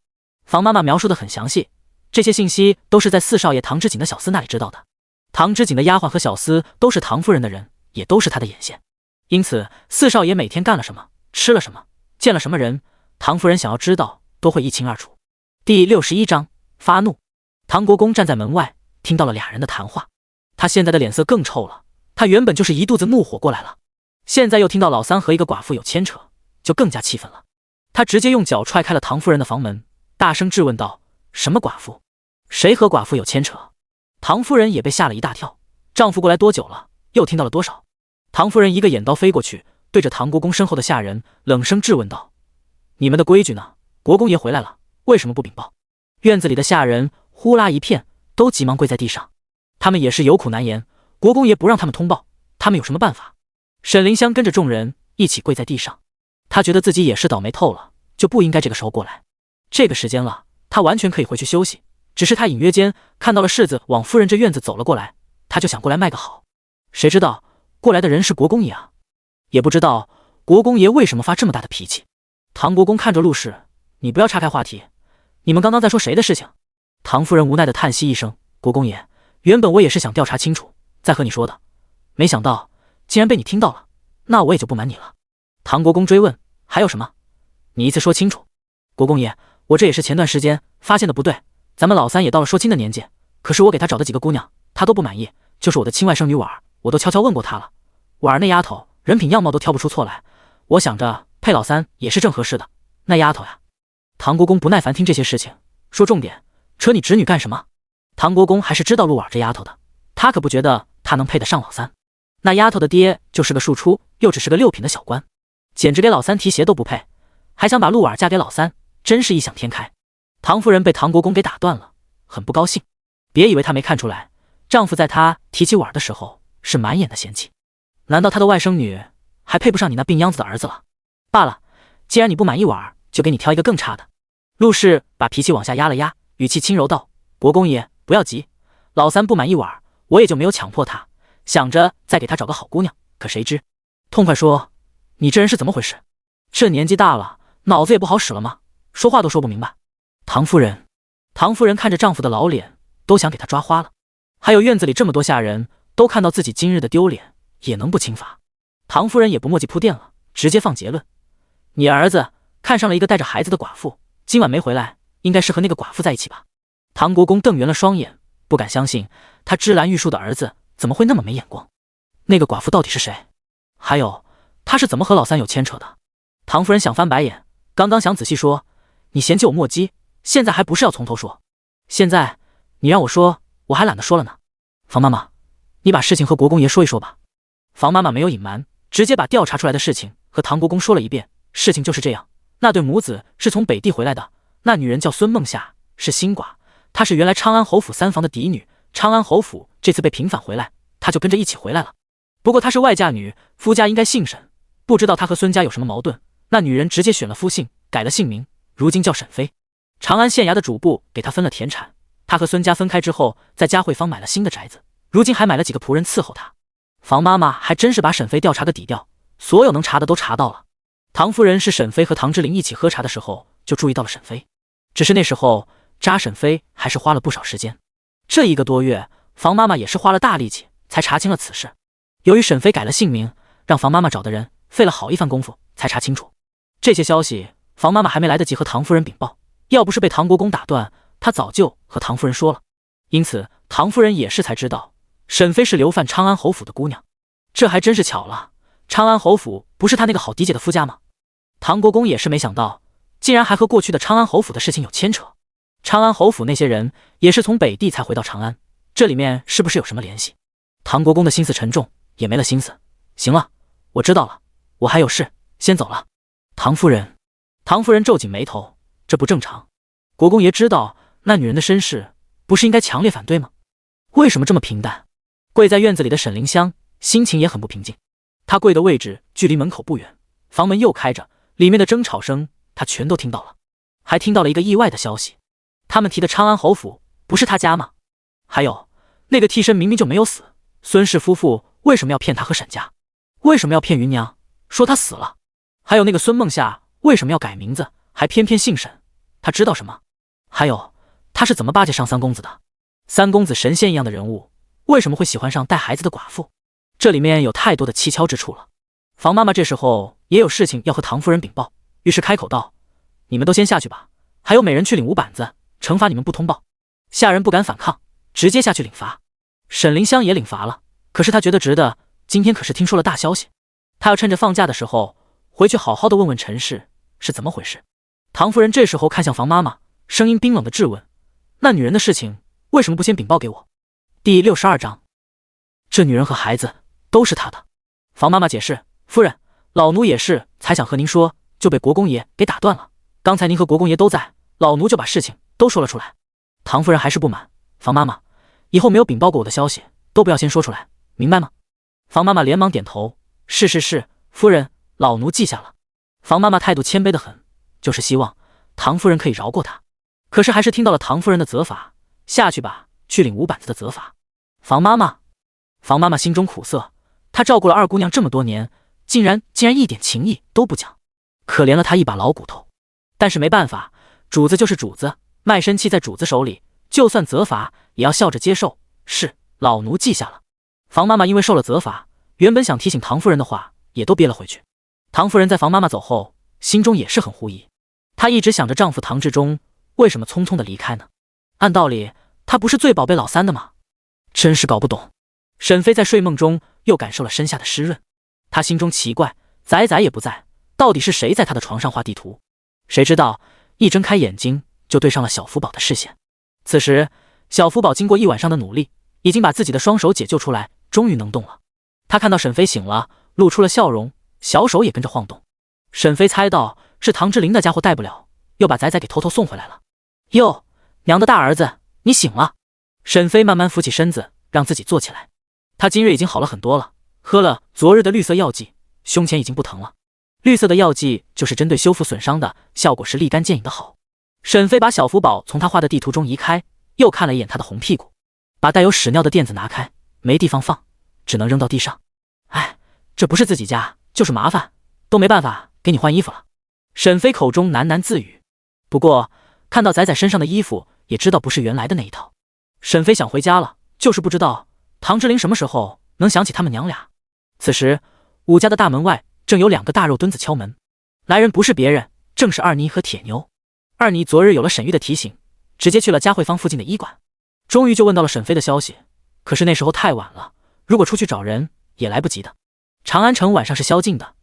房妈妈描述的很详细，这些信息都是在四少爷唐之锦的小厮那里知道的。唐之锦的丫鬟和小厮都是唐夫人的人，也都是他的眼线，因此四少爷每天干了什么，吃了什么，见了什么人，唐夫人想要知道都会一清二楚。第61章发怒。唐国公站在门外，听到了俩人的谈话，他现在的脸色更臭了。他原本就是一肚子怒火过来了，现在又听到老三和一个寡妇有牵扯，就更加气愤了。他直接用脚踹开了唐夫人的房门，大声质问道：什么寡妇？谁和寡妇有牵扯？唐夫人也被吓了一大跳，丈夫过来多久了？又听到了多少？唐夫人一个眼刀飞过去，对着唐国公身后的下人冷声质问道：你们的规矩呢？国公爷回来了，为什么不禀报？院子里的下人呼啦一片，都急忙跪在地上。他们也是有苦难言，国公爷不让他们通报，他们有什么办法？沈凌香跟着众人一起跪在地上，他觉得自己也是倒霉透了，就不应该这个时候过来。这个时间了，他完全可以回去休息，只是他隐约间看到了世子往夫人这院子走了过来，他就想过来卖个好。谁知道过来的人是国公爷啊，也不知道国公爷为什么发这么大的脾气。唐国公看着陆氏：你不要岔开话题，你们刚刚在说谁的事情？唐夫人无奈的叹息一声：国公爷，原本我也是想调查清楚再和你说的，没想到竟然被你听到了，那我也就不瞒你了。唐国公追问：还有什么？你一次说清楚。国公爷，我这也是前段时间发现的不对，咱们老三也到了说亲的年纪，可是我给他找的几个姑娘他都不满意，就是我的亲外甥女婉儿，我都悄悄问过他了，婉儿那丫头人品样貌都挑不出错来，我想着配老三也是正合适的。那丫头呀……唐国公不耐烦听这些事情，说重点，扯你侄女干什么？唐国公还是知道陆婉这丫头的，他可不觉得她能配得上老三。那丫头的爹就是个庶出，又只是个6品的小官，简直给老三提鞋都不配，还想把陆婉嫁给老三，真是异想天开。唐夫人被唐国公给打断了，很不高兴。别以为她没看出来，丈夫在她提起婉的时候是满眼的嫌弃。难道她的外甥女还配不上你那病秧子的儿子了？罢了，既然你不满意碗，就给你挑一个更差的。陆氏把脾气往下压了压，语气轻柔道：“国公爷，不要急，老三不满意碗，我也就没有强迫他，想着再给他找个好姑娘。可谁知……痛快说，你这人是怎么回事？这年纪大了，脑子也不好使了吗？说话都说不明白。”唐夫人看着丈夫的老脸，都想给他抓花了。还有院子里这么多下人，都看到自己今日的丢脸，也能不轻罚？唐夫人也不墨迹铺垫了，直接放结论：“你儿子看上了一个带着孩子的寡妇，今晚没回来，应该是和那个寡妇在一起吧？”唐国公瞪圆了双眼，不敢相信他芝兰玉树的儿子怎么会那么没眼光。那个寡妇到底是谁？还有他是怎么和老三有牵扯的？唐夫人想翻白眼，刚刚想仔细说，你嫌弃我墨迹，现在还不是要从头说？现在你让我说，我还懒得说了呢。房妈妈，你把事情和国公爷说一说吧。房妈妈没有隐瞒，直接把调查出来的事情和唐国公说了一遍。事情就是这样，那对母子是从北地回来的，那女人叫孙梦夏，是新寡，她是原来昌安侯府三房的嫡女，昌安侯府这次被平反回来，她就跟着一起回来了。不过她是外嫁女，夫家应该姓沈，不知道她和孙家有什么矛盾，那女人直接选了夫姓，改了姓名，如今叫沈妃。长安县衙的主簿给她分了田产，她和孙家分开之后，在嘉惠坊买了新的宅子，如今还买了几个仆人伺候她。房妈妈还真是把沈妃调查个底调，所有能查的都查到了。唐夫人是沈妃和唐之琳一起喝茶的时候就注意到了沈妃，只是那时候扎沈妃还是花了不少时间。这1个多月，房妈妈也是花了大力气才查清了此事。由于沈妃改了姓名，让房妈妈找的人费了好一番功夫才查清楚。这些消息房妈妈还没来得及和唐夫人禀报，要不是被唐国公打断，她早就和唐夫人说了。因此唐夫人也是才知道沈妃是流犯昌安侯府的姑娘。这还真是巧了，昌安侯府不是她那个好嫡姐的夫家吗？唐国公也是没想到，竟然还和过去的昌安侯府的事情有牵扯。昌安侯府那些人也是从北地才回到长安，这里面是不是有什么联系？唐国公的心思沉重，也没了心思。行了，我知道了，我还有事，先走了。唐夫人皱紧眉头，这不正常。国公爷知道那女人的身世，不是应该强烈反对吗？为什么这么平淡？跪在院子里的沈凌香心情也很不平静。她跪的位置距离门口不远，房门又开着，里面的争吵声她全都听到了，还听到了一个意外的消息。他们提的昌安侯府不是他家吗？还有那个替身明明就没有死，孙氏夫妇为什么要骗他和沈家？为什么要骗芸娘说他死了？还有那个孙梦夏为什么要改名字，还偏偏姓沈？他知道什么？还有他是怎么巴结上三公子的？三公子神仙一样的人物，为什么会喜欢上带孩子的寡妇？这里面有太多的蹊跷之处了。房妈妈这时候也有事情要和唐夫人禀报，于是开口道：“你们都先下去吧，还有每人去领5板子，惩罚你们不通报。”下人不敢反抗，直接下去领罚。沈凌香也领罚了，可是她觉得值得，今天可是听说了大消息，她要趁着放假的时候回去好好的问问陈氏是怎么回事。唐夫人这时候看向房妈妈，声音冰冷的质问：“那女人的事情为什么不先禀报给我？”第62章，这女人和孩子都是她的。房妈妈解释：“夫人，老奴也是才想和您说，就被国公爷给打断了。刚才您和国公爷都在，老奴就把事情都说了出来。”唐夫人还是不满：“房妈妈，以后没有禀报过我的消息，都不要先说出来，明白吗？”房妈妈连忙点头：“是，夫人，老奴记下了。”房妈妈态度谦卑得很，就是希望唐夫人可以饶过她。可是还是听到了唐夫人的责罚：“下去吧，去领5板子的责罚。”房妈妈心中苦涩，她照顾了二姑娘这么多年，竟然一点情义都不讲，可怜了她一把老骨头。但是没办法，主子就是主子，卖身契在主子手里，就算责罚也要笑着接受。是，老奴记下了。房妈妈因为受了责罚，原本想提醒唐夫人的话也都憋了回去。唐夫人在房妈妈走后，心中也是很狐疑，她一直想着丈夫唐志忠为什么匆匆的离开呢？按道理他不是最宝贝老三的吗？真是搞不懂。沈妃在睡梦中又感受了身下的湿润，她心中奇怪，仔仔也不在，到底是谁在她的床上画地图？谁知道一睁开眼睛就对上了小福宝的视线。此时小福宝经过一晚上的努力，已经把自己的双手解救出来，终于能动了。他看到沈妃醒了，露出了笑容，小手也跟着晃动。沈妃猜到是唐志林那家伙带不了，又把仔仔给偷偷送回来了。哟，娘的大儿子，你醒了。沈妃慢慢扶起身子，让自己坐起来。她今日已经好了很多了，喝了昨日的绿色药剂，胸前已经不疼了。绿色的药剂就是针对修复损伤的，效果是立竿见影的好。沈飞把小福宝从他画的地图中移开，又看了一眼他的红屁股，把带有屎尿的垫子拿开，没地方放，只能扔到地上。哎，这不是自己家，就是麻烦，都没办法给你换衣服了。沈飞口中喃喃自语，不过看到仔仔身上的衣服，也知道不是原来的那一套。沈飞想回家了，就是不知道唐之琳什么时候能想起他们娘俩。此时武家的大门外正有2个大肉墩子敲门，来人不是别人，正是二妮和铁牛。二妮昨日有了沈玉的提醒，直接去了佳慧坊附近的医馆，终于就问到了沈飞的消息。可是那时候太晚了，如果出去找人也来不及的。长安城晚上是宵禁的，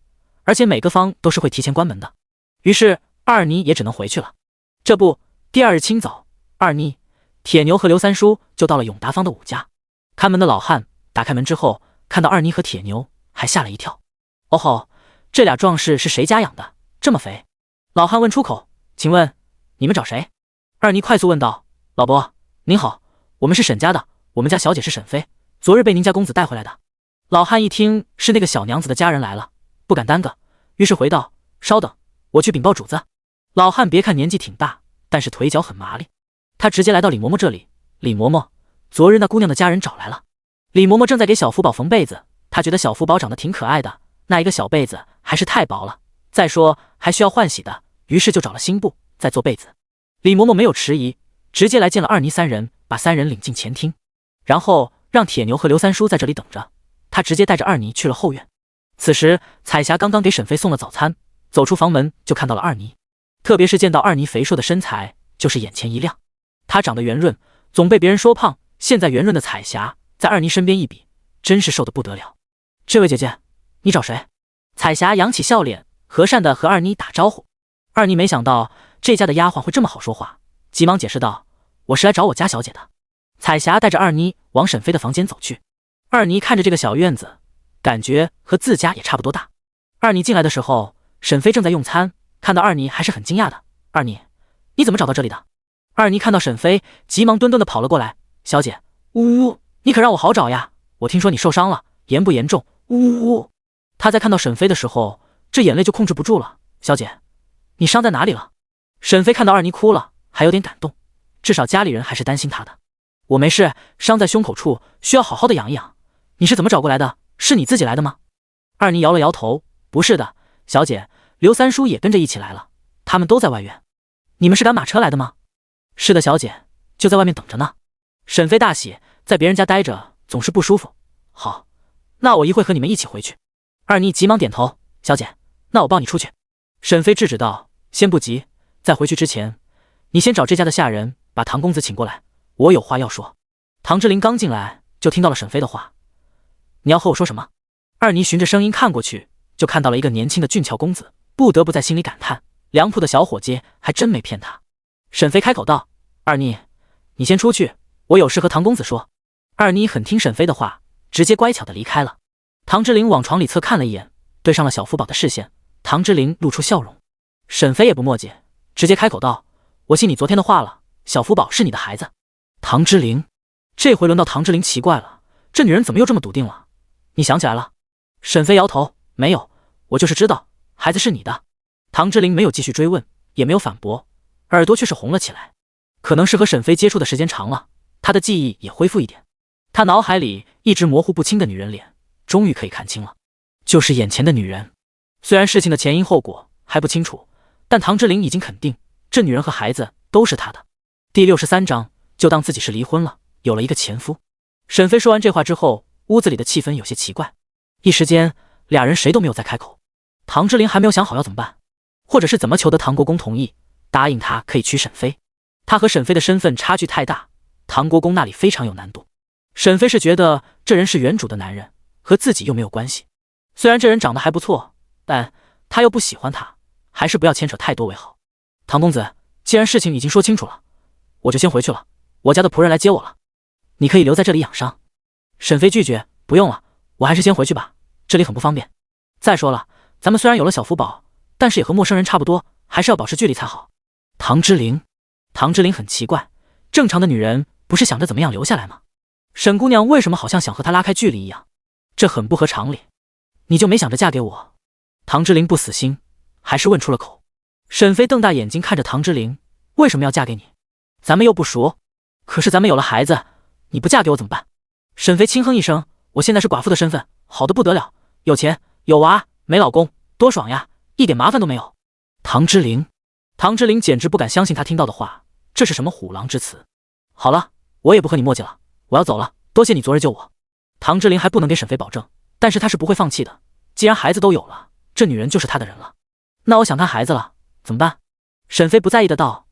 而且每个坊都是会提前关门的，于是二妮也只能回去了。这不，第2日清早，二妮、铁牛和刘三叔就到了永达坊的武家。看门的老汉打开门之后，看到二妮和铁牛，还吓了一跳。哦吼，这俩壮士是谁家养的，这么肥？老汉问出口，请问你们找谁？二妮快速问道，老伯您好，我们是沈家的，我们家小姐是沈飞，昨日被您家公子带回来的。老汉一听是那个小娘子的家人来了，不敢耽搁，于是回道，稍等，我去禀报主子。老汉别看年纪挺大，但是腿脚很麻利，他直接来到李嬷嬷这里。李嬷嬷，昨日那姑娘的家人找来了。李嬷嬷正在给小福宝缝被子，她觉得小福宝长得挺可爱的，那一个小被子还是太薄了，再说还需要换洗的，于是就找了新布再做被子。李嬷嬷没有迟疑，直接来见了二妮3人，把3人领进前厅，然后让铁牛和刘三叔在这里等着，他直接带着二妮去了后院。此时彩霞刚刚给沈飞送了早餐，走出房门就看到了二妮，特别是见到二妮肥硕的身材，就是眼前一亮。她长得圆润，总被别人说胖，现在圆润的彩霞在二妮身边一比，真是瘦得不得了。这位姐姐，你找谁？彩霞扬起笑脸，和善地和二妮打招呼。二妮没想到这家的丫鬟会这么好说话，急忙解释道，我是来找我家小姐的。彩霞带着二妮往沈飞的房间走去。二妮看着这个小院子，感觉和自家也差不多大。二妮进来的时候，沈飞正在用餐，看到二妮还是很惊讶的。二妮，你怎么找到这里的？二妮看到沈飞，急忙墩墩的跑了过来。小姐，呜呜，你可让我好找呀，我听说你受伤了，严不严重？呜呜呜。她在看到沈飞的时候，这眼泪就控制不住了。小姐，你伤在哪里了？沈飞看到二妮哭了，还有点感动，至少家里人还是担心她的。我没事，伤在胸口处，需要好好的养一养。你是怎么找过来的？是你自己来的吗？二妮摇了摇头，不是的，小姐，刘三叔也跟着一起来了，他们都在外院。你们是赶马车来的吗？是的，小姐，就在外面等着呢。沈飞大喜，在别人家待着总是不舒服。好，那我一会和你们一起回去。二妮急忙点头，小姐，那我抱你出去。沈飞制止道，先不急，在回去之前，你先找这家的下人把唐公子请过来，我有话要说。唐之琳刚进来就听到了沈飞的话，你要和我说什么？二妮循着声音看过去，就看到了一个年轻的俊俏公子，不得不在心里感叹，梁铺的小伙计还真没骗他。沈飞开口道，二妮，你先出去，我有事和唐公子说。二妮很听沈飞的话，直接乖巧的离开了。唐之琳往床里侧看了一眼，对上了小福宝的视线，唐之琳露出笑容。沈飞也不墨迹，直接开口道，我信你昨天的话了，小福宝是你的孩子。唐之琳，这回轮到唐之琳奇怪了，这女人怎么又这么笃定了？你想起来了？沈飞摇头，没有，我就是知道孩子是你的。唐之琳没有继续追问，也没有反驳，耳朵却是红了起来。可能是和沈飞接触的时间长了，他的记忆也恢复一点，他脑海里一直模糊不清的女人脸终于可以看清了，就是眼前的女人。虽然事情的前因后果还不清楚，但唐之琳已经肯定这女人和孩子都是他的。第63章，就当自己是离婚了，有了一个前夫。沈飞说完这话之后，屋子里的气氛有些奇怪，一时间俩人谁都没有再开口。唐之琳还没有想好要怎么办，或者是怎么求得唐国公同意答应他可以娶沈飞。他和沈飞的身份差距太大，唐国公那里非常有难度。沈飞是觉得这人是原主的男人，和自己又没有关系。虽然这人长得还不错，但他又不喜欢他，还是不要牵扯太多为好。唐公子，既然事情已经说清楚了，我就先回去了，我家的仆人来接我了，你可以留在这里养伤。沈飞拒绝，不用了，我还是先回去吧，这里很不方便。再说了，咱们虽然有了小福宝，但是也和陌生人差不多，还是要保持距离才好。唐之琳很奇怪，正常的女人不是想着怎么样留下来吗？沈姑娘为什么好像想和他拉开距离一样？这很不合常理。你就没想着嫁给我？唐之琳不死心，还是问出了口。沈飞瞪大眼睛看着唐之琳，为什么要嫁给你？咱们又不熟。可是咱们有了孩子，你不嫁给我怎么办？沈飞轻哼一声，我现在是寡妇的身份，好的不得了，有钱有娃没老公，多爽呀，一点麻烦都没有。唐之琳简直不敢相信他听到的话，这是什么虎狼之词。好了，我也不和你磨叽了，我要走了，多谢你昨日救我。唐之琳还不能给沈飞保证，但是他是不会放弃的，既然孩子都有了，这女人就是他的人了。那我想看孩子了，怎么办？沈飞不在意的道，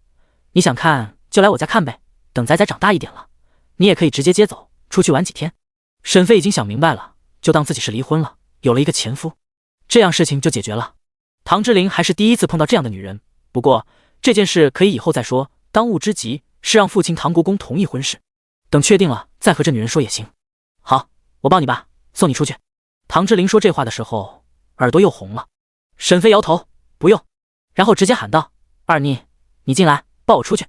你想看就来我家看呗，等仔仔长大一点了，你也可以直接接走，出去玩几天。沈飞已经想明白了，就当自己是离婚了，有了一个前夫，这样事情就解决了。唐之琳还是第一次碰到这样的女人，不过这件事可以以后再说，当务之急是让父亲唐国公同意婚事，等确定了再和这女人说也行。好，我抱你吧，送你出去。唐之琳说这话的时候，耳朵又红了。沈飞摇头，不用，然后直接喊道，二妮，你进来，抱我出去。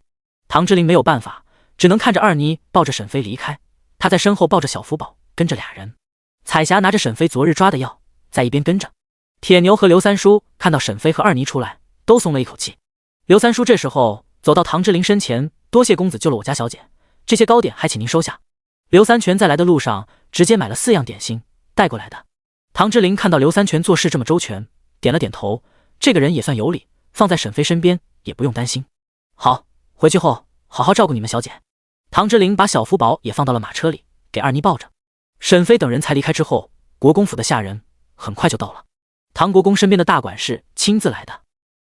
唐之琳没有办法，只能看着二妮抱着沈飞离开，她在身后抱着小福宝，跟着俩人。彩霞拿着沈飞昨日抓的药，在一边跟着。铁牛和刘三叔看到沈飞和二妮出来，都松了一口气。刘三叔这时候走到唐之琳身前，多谢公子救了我家小姐，这些糕点还请您收下。刘三全在来的路上直接买了4样点心带过来的。唐之琳看到刘三全做事这么周全，点了点头，这个人也算有理，放在沈飞身边也不用担心。好，回去后好好照顾你们小姐。唐之琳把小福宝也放到了马车里，给二妮抱着。沈飞等人才离开之后，国公府的下人很快就到了。唐国公身边的大管事亲自来的，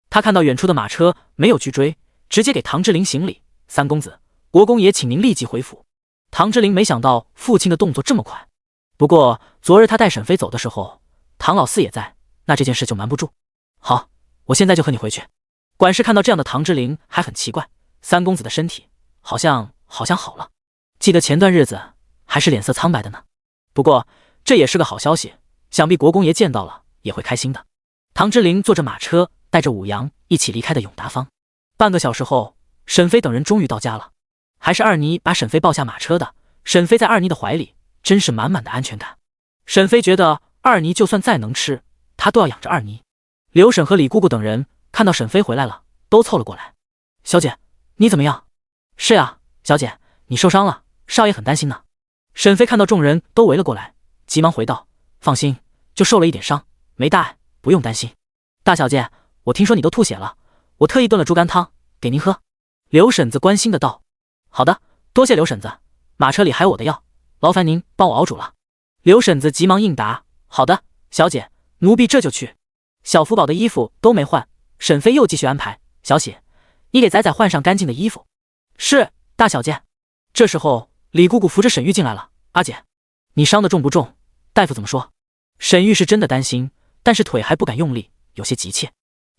他看到远处的马车没有去追，直接给唐之琳行礼，三公子，国公爷请您立即回府。唐之琳没想到父亲的动作这么快，不过昨日他带沈飞走的时候，唐老四也在，那这件事就瞒不住。好，我现在就和你回去。管事看到这样的唐之琳还很奇怪，三公子的身体好像好了，记得前段日子还是脸色苍白的呢。不过这也是个好消息，想必国公爷见到了也会开心的。唐之琳坐着马车，带着武阳一起离开的永达坊。半个小时后，沈飞等人终于到家了，还是二妮把沈飞抱下马车的。沈飞在二妮的怀里，真是满满的安全感。沈飞觉得二妮就算再能吃，他都要养着二妮。刘婶和李姑姑等人看到沈飞回来了，都凑了过来。小姐，你怎么样？是啊，小姐，你受伤了，少爷很担心呢。沈飞看到众人都围了过来，急忙回道，放心，就受了一点伤，没大碍，不用担心。大小姐，我听说你都吐血了，我特意炖了猪肝汤给您喝。刘婶子关心的道。好的，多谢刘婶子，马车里还有我的药，劳烦您帮我熬煮了。刘婶子急忙应答，好的，小姐，奴婢这就去。小福宝的衣服都没换，沈飞又继续安排，小喜，你给仔仔换上干净的衣服。是，大小姐。这时候李姑姑扶着沈玉进来了，阿姐，你伤得重不重？大夫怎么说？沈玉是真的担心，但是腿还不敢用力，有些急切。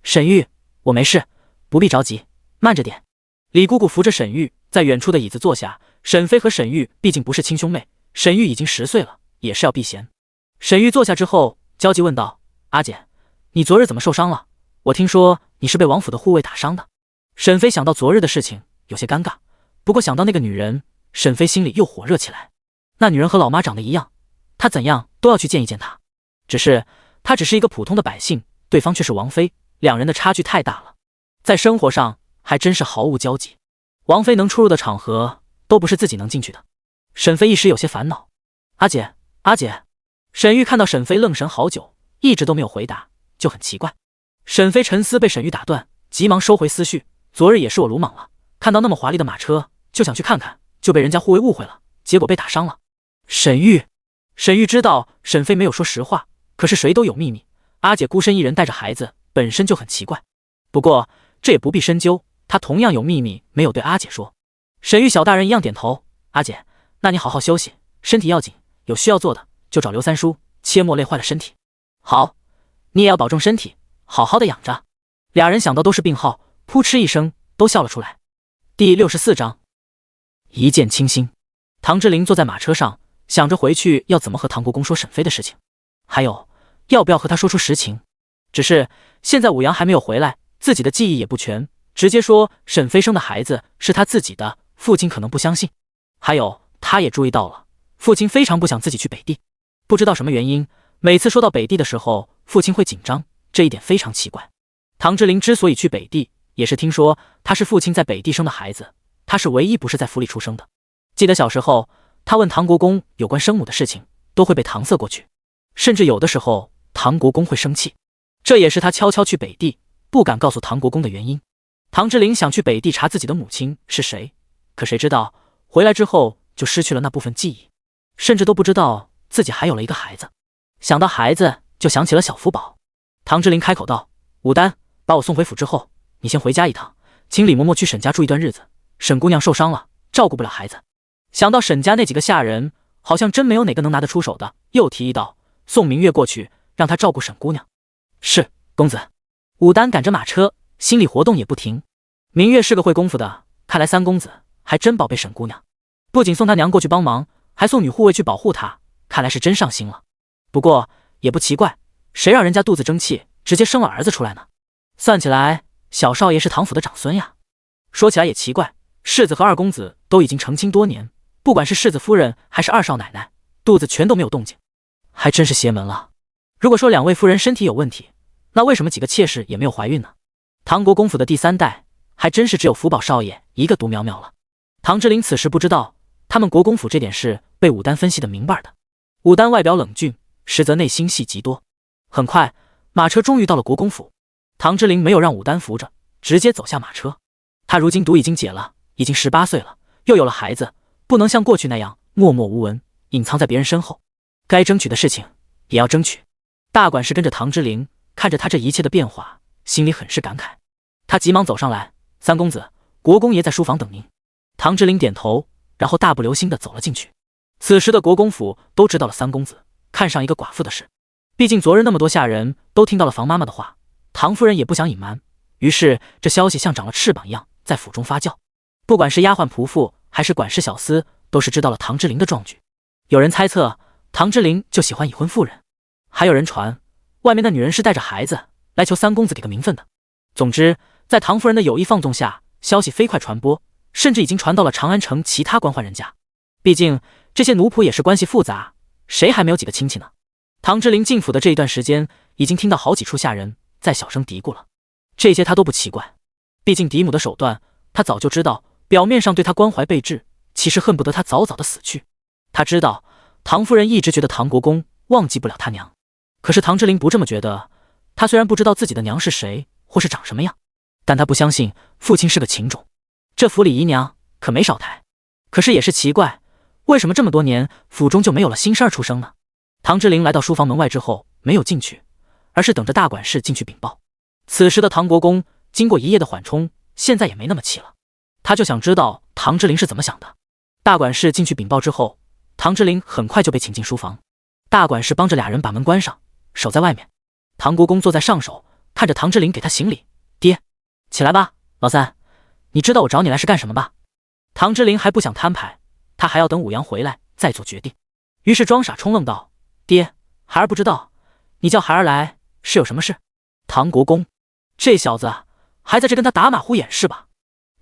沈玉，我没事，不必着急，慢着点。李姑姑扶着沈玉在远处的椅子坐下。沈飞和沈玉毕竟不是亲兄妹，沈玉已经10岁了，也是要避嫌。沈玉坐下之后焦急问道，阿姐，你昨日怎么受伤了？我听说你是被王府的护卫打伤的。沈飞想到昨日的事情有些尴尬，不过想到那个女人，沈飞心里又火热起来。那女人和老妈长得一样，他怎样都要去见一见她。只是他只是一个普通的百姓，对方却是王妃，两人的差距太大了，在生活上还真是毫无交集。王妃能出入的场合都不是自己能进去的。沈飞一时有些烦恼。阿姐，阿姐。沈玉看到沈飞愣神好久，一直都没有回答，就很奇怪。沈飞沉思被沈玉打断，急忙收回思绪。昨日也是我鲁莽了，看到那么华丽的马车就想去看看，就被人家护卫误会了，结果被打伤了。沈玉知道沈飞没有说实话，可是谁都有秘密，阿姐孤身一人带着孩子本身就很奇怪。不过这也不必深究，她同样有秘密没有对阿姐说。沈玉小大人一样点头，阿姐，那你好好休息，身体要紧，有需要做的就找刘三叔，切莫累坏了身体。好，你也要保重身体，好好的养着。俩人想到都是病号，扑哧一声都笑了出来。第64章，一见倾心。唐之琳坐在马车上，想着回去要怎么和唐国公说沈飞的事情，还有要不要和他说出实情。只是现在武阳还没有回来，自己的记忆也不全，直接说沈飞生的孩子是他自己的，父亲可能不相信。还有他也注意到了，父亲非常不想自己去北地，不知道什么原因，每次说到北地的时候，父亲会紧张，这一点非常奇怪。唐之琳之所以去北地，也是听说他是父亲在北地生的孩子，他是唯一不是在府里出生的。记得小时候，他问唐国公有关生母的事情，都会被搪塞过去，甚至有的时候唐国公会生气。这也是他悄悄去北地，不敢告诉唐国公的原因。唐之琳想去北地查自己的母亲是谁，可谁知道回来之后就失去了那部分记忆，甚至都不知道自己还有了一个孩子。想到孩子，就想起了小福宝。唐之琳开口道：“武丹，把我送回府之后，你先回家一趟，请李嬷嬷去沈家住一段日子。沈姑娘受伤了，照顾不了孩子。”想到沈家那几个下人，好像真没有哪个能拿得出手的，又提议道：“送明月过去，让她照顾沈姑娘。”是，公子。武丹赶着马车，心里活动也不停。明月是个会功夫的，看来三公子还真宝贝沈姑娘，不仅送她娘过去帮忙，还送女护卫去保护她，看来是真上心了。不过也不奇怪，谁让人家肚子争气，直接生了儿子出来呢？算起来，小少爷是唐府的长孙呀。说起来也奇怪，世子和二公子都已经成亲多年，不管是世子夫人还是二少奶奶，肚子全都没有动静，还真是邪门了。如果说两位夫人身体有问题，那为什么几个妾室也没有怀孕呢？唐国公府的第三代，还真是只有福宝少爷一个独苗苗了。唐之琳此时不知道，他们国公府这点事被武丹分析得明白的。武丹外表冷峻，实则内心戏极多。很快，马车终于到了国公府。唐之琳没有让武丹扶着，直接走下马车。他如今毒已经解了，已经18岁了，又有了孩子，不能像过去那样默默无闻，隐藏在别人身后。该争取的事情也要争取。大管事跟着唐之琳，看着他这一切的变化，心里很是感慨。他急忙走上来：“三公子，国公爷在书房等您。”唐之琳点头，然后大步流星地走了进去。此时的国公府都知道了三公子看上一个寡妇的事，毕竟昨日那么多下人都听到了房妈妈的话，唐夫人也不想隐瞒，于是这消息像长了翅膀一样在府中发酵。不管是丫鬟仆妇还是管事小厮，都是知道了唐之琳的壮举。有人猜测唐之琳就喜欢已婚妇人，还有人传外面的女人是带着孩子来求三公子给个名分的。总之，在唐夫人的有意放纵下，消息飞快传播，甚至已经传到了长安城其他官宦人家。毕竟这些奴仆也是关系复杂，谁还没有几个亲戚呢？唐之琳进府的这一段时间，已经听到好几处下人在小声嘀咕了。这些他都不奇怪，毕竟嫡母的手段他早就知道，表面上对他关怀备至，其实恨不得他早早的死去。他知道唐夫人一直觉得唐国公忘记不了他娘，可是唐之琳不这么觉得。他虽然不知道自己的娘是谁或是长什么样，但他不相信父亲是个情种。这府里姨娘可没少抬。可是也是奇怪，为什么这么多年府中就没有了新生儿出生呢？唐之琳来到书房门外之后，没有进去，而是等着大管事进去禀报。此时的唐国公经过一夜的缓冲，现在也没那么气了。他就想知道唐之琳是怎么想的。大管事进去禀报之后，唐之琳很快就被请进书房。大管事帮着俩人把门关上，守在外面。唐国公坐在上首，看着唐之琳给他行礼：“爹，起来吧，老三，你知道我找你来是干什么吧？”唐之琳还不想摊牌，他还要等武阳回来再做决定，于是装傻充愣道：“爹，孩儿不知道，你叫孩儿来是有什么事？”唐国公，这小子还在这跟他打马虎眼是吧？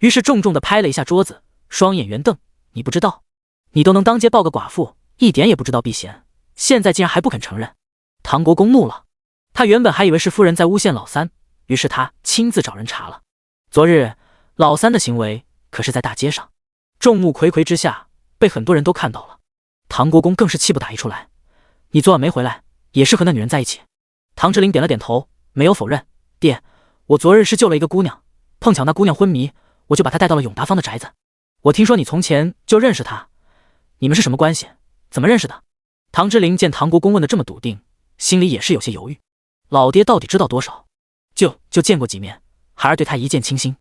于是重重地拍了一下桌子，双眼圆瞪：“你不知道？你都能当街抱个寡妇，一点也不知道避嫌，现在竟然还不肯承认！”唐国公怒了。他原本还以为是夫人在诬陷老三，于是他亲自找人查了。昨日老三的行为可是在大街上，众目睽睽之下，被很多人都看到了。唐国公更是气不打一处来：“你昨晚没回来，也是和那女人在一起？”唐之琳点了点头，没有否认：“爹，我昨日是救了一个姑娘，碰巧那姑娘昏迷，我就把她带到了永达坊的宅子。我听说你从前就认识她，你们是什么关系？怎么认识的？”唐之琳见唐国公问得这么笃定，心里也是有些犹豫。老爹到底知道多少？就见过几面，孩儿对他一见倾心。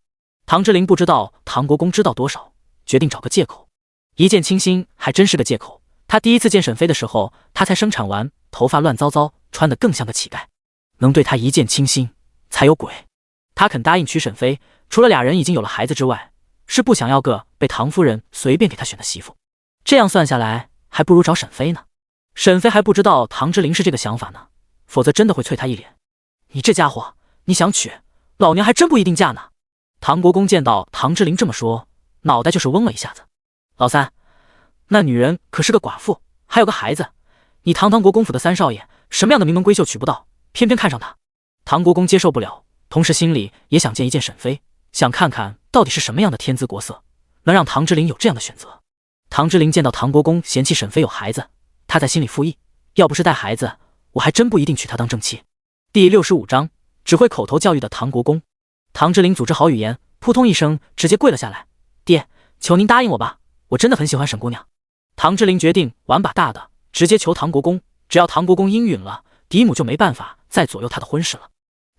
唐之琳不知道唐国公知道多少，决定找个借口。一见倾心还真是个借口。他第一次见沈妃的时候，他才生产完，头发乱糟糟，穿得更像个乞丐。能对他一见倾心，才有鬼。他肯答应娶沈妃，除了俩人已经有了孩子之外，是不想要个被唐夫人随便给他选的媳妇。这样算下来，还不如找沈妃呢。沈妃还不知道唐之琳是这个想法呢，否则真的会啐他一脸：“你这家伙，你想娶，老娘还真不一定嫁呢。”唐国公见到唐之琳这么说，脑袋就是嗡了一下子：“老三，那女人可是个寡妇，还有个孩子，你堂国公府的三少爷，什么样的名门闺秀娶不到，偏偏看上她？”唐国公接受不了，同时心里也想见一见沈妃，想看看到底是什么样的天姿国色，能让唐之琳有这样的选择。唐之琳见到唐国公嫌弃沈妃有孩子，他在心里附议，要不是带孩子，我还真不一定娶她当正妻。第65章，只会口头教育的唐国公。唐之琳组织好语言，扑通一声直接跪了下来，爹，求您答应我吧，我真的很喜欢沈姑娘。唐之琳决定玩把大的，直接求唐国公，只要唐国公应允了，嫡母就没办法再左右他的婚事了。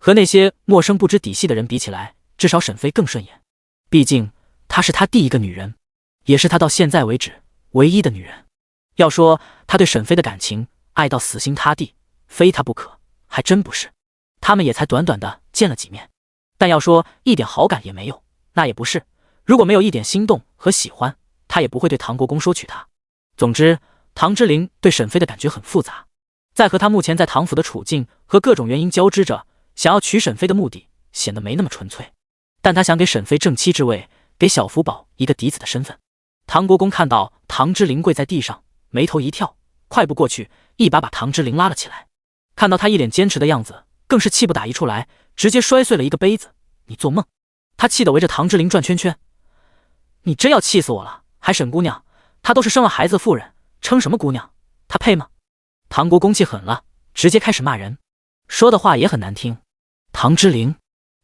和那些陌生不知底细的人比起来，至少沈妃更顺眼，毕竟她是他第一个女人，也是他到现在为止唯一的女人。要说他对沈妃的感情爱到死心塌地，非她不可，还真不是。他们也才短短的见了几面，但要说一点好感也没有，那也不是。如果没有一点心动和喜欢，他也不会对唐国公说娶她。总之，唐之琳对沈妃的感觉很复杂，再和他目前在唐府的处境和各种原因交织着，想要娶沈妃的目的显得没那么纯粹。但他想给沈妃正妻之位，给小福宝一个嫡子的身份。唐国公看到唐之琳跪在地上，眉头一跳，快步过去，一把把唐之琳拉了起来。看到他一脸坚持的样子，更是气不打一处来，直接摔碎了一个杯子。你做梦！他气得围着唐之琳转圈圈。你真要气死我了，还沈姑娘，她都是生了孩子的妇人，称什么姑娘？她配吗？唐国公气狠了，直接开始骂人，说的话也很难听。唐之琳，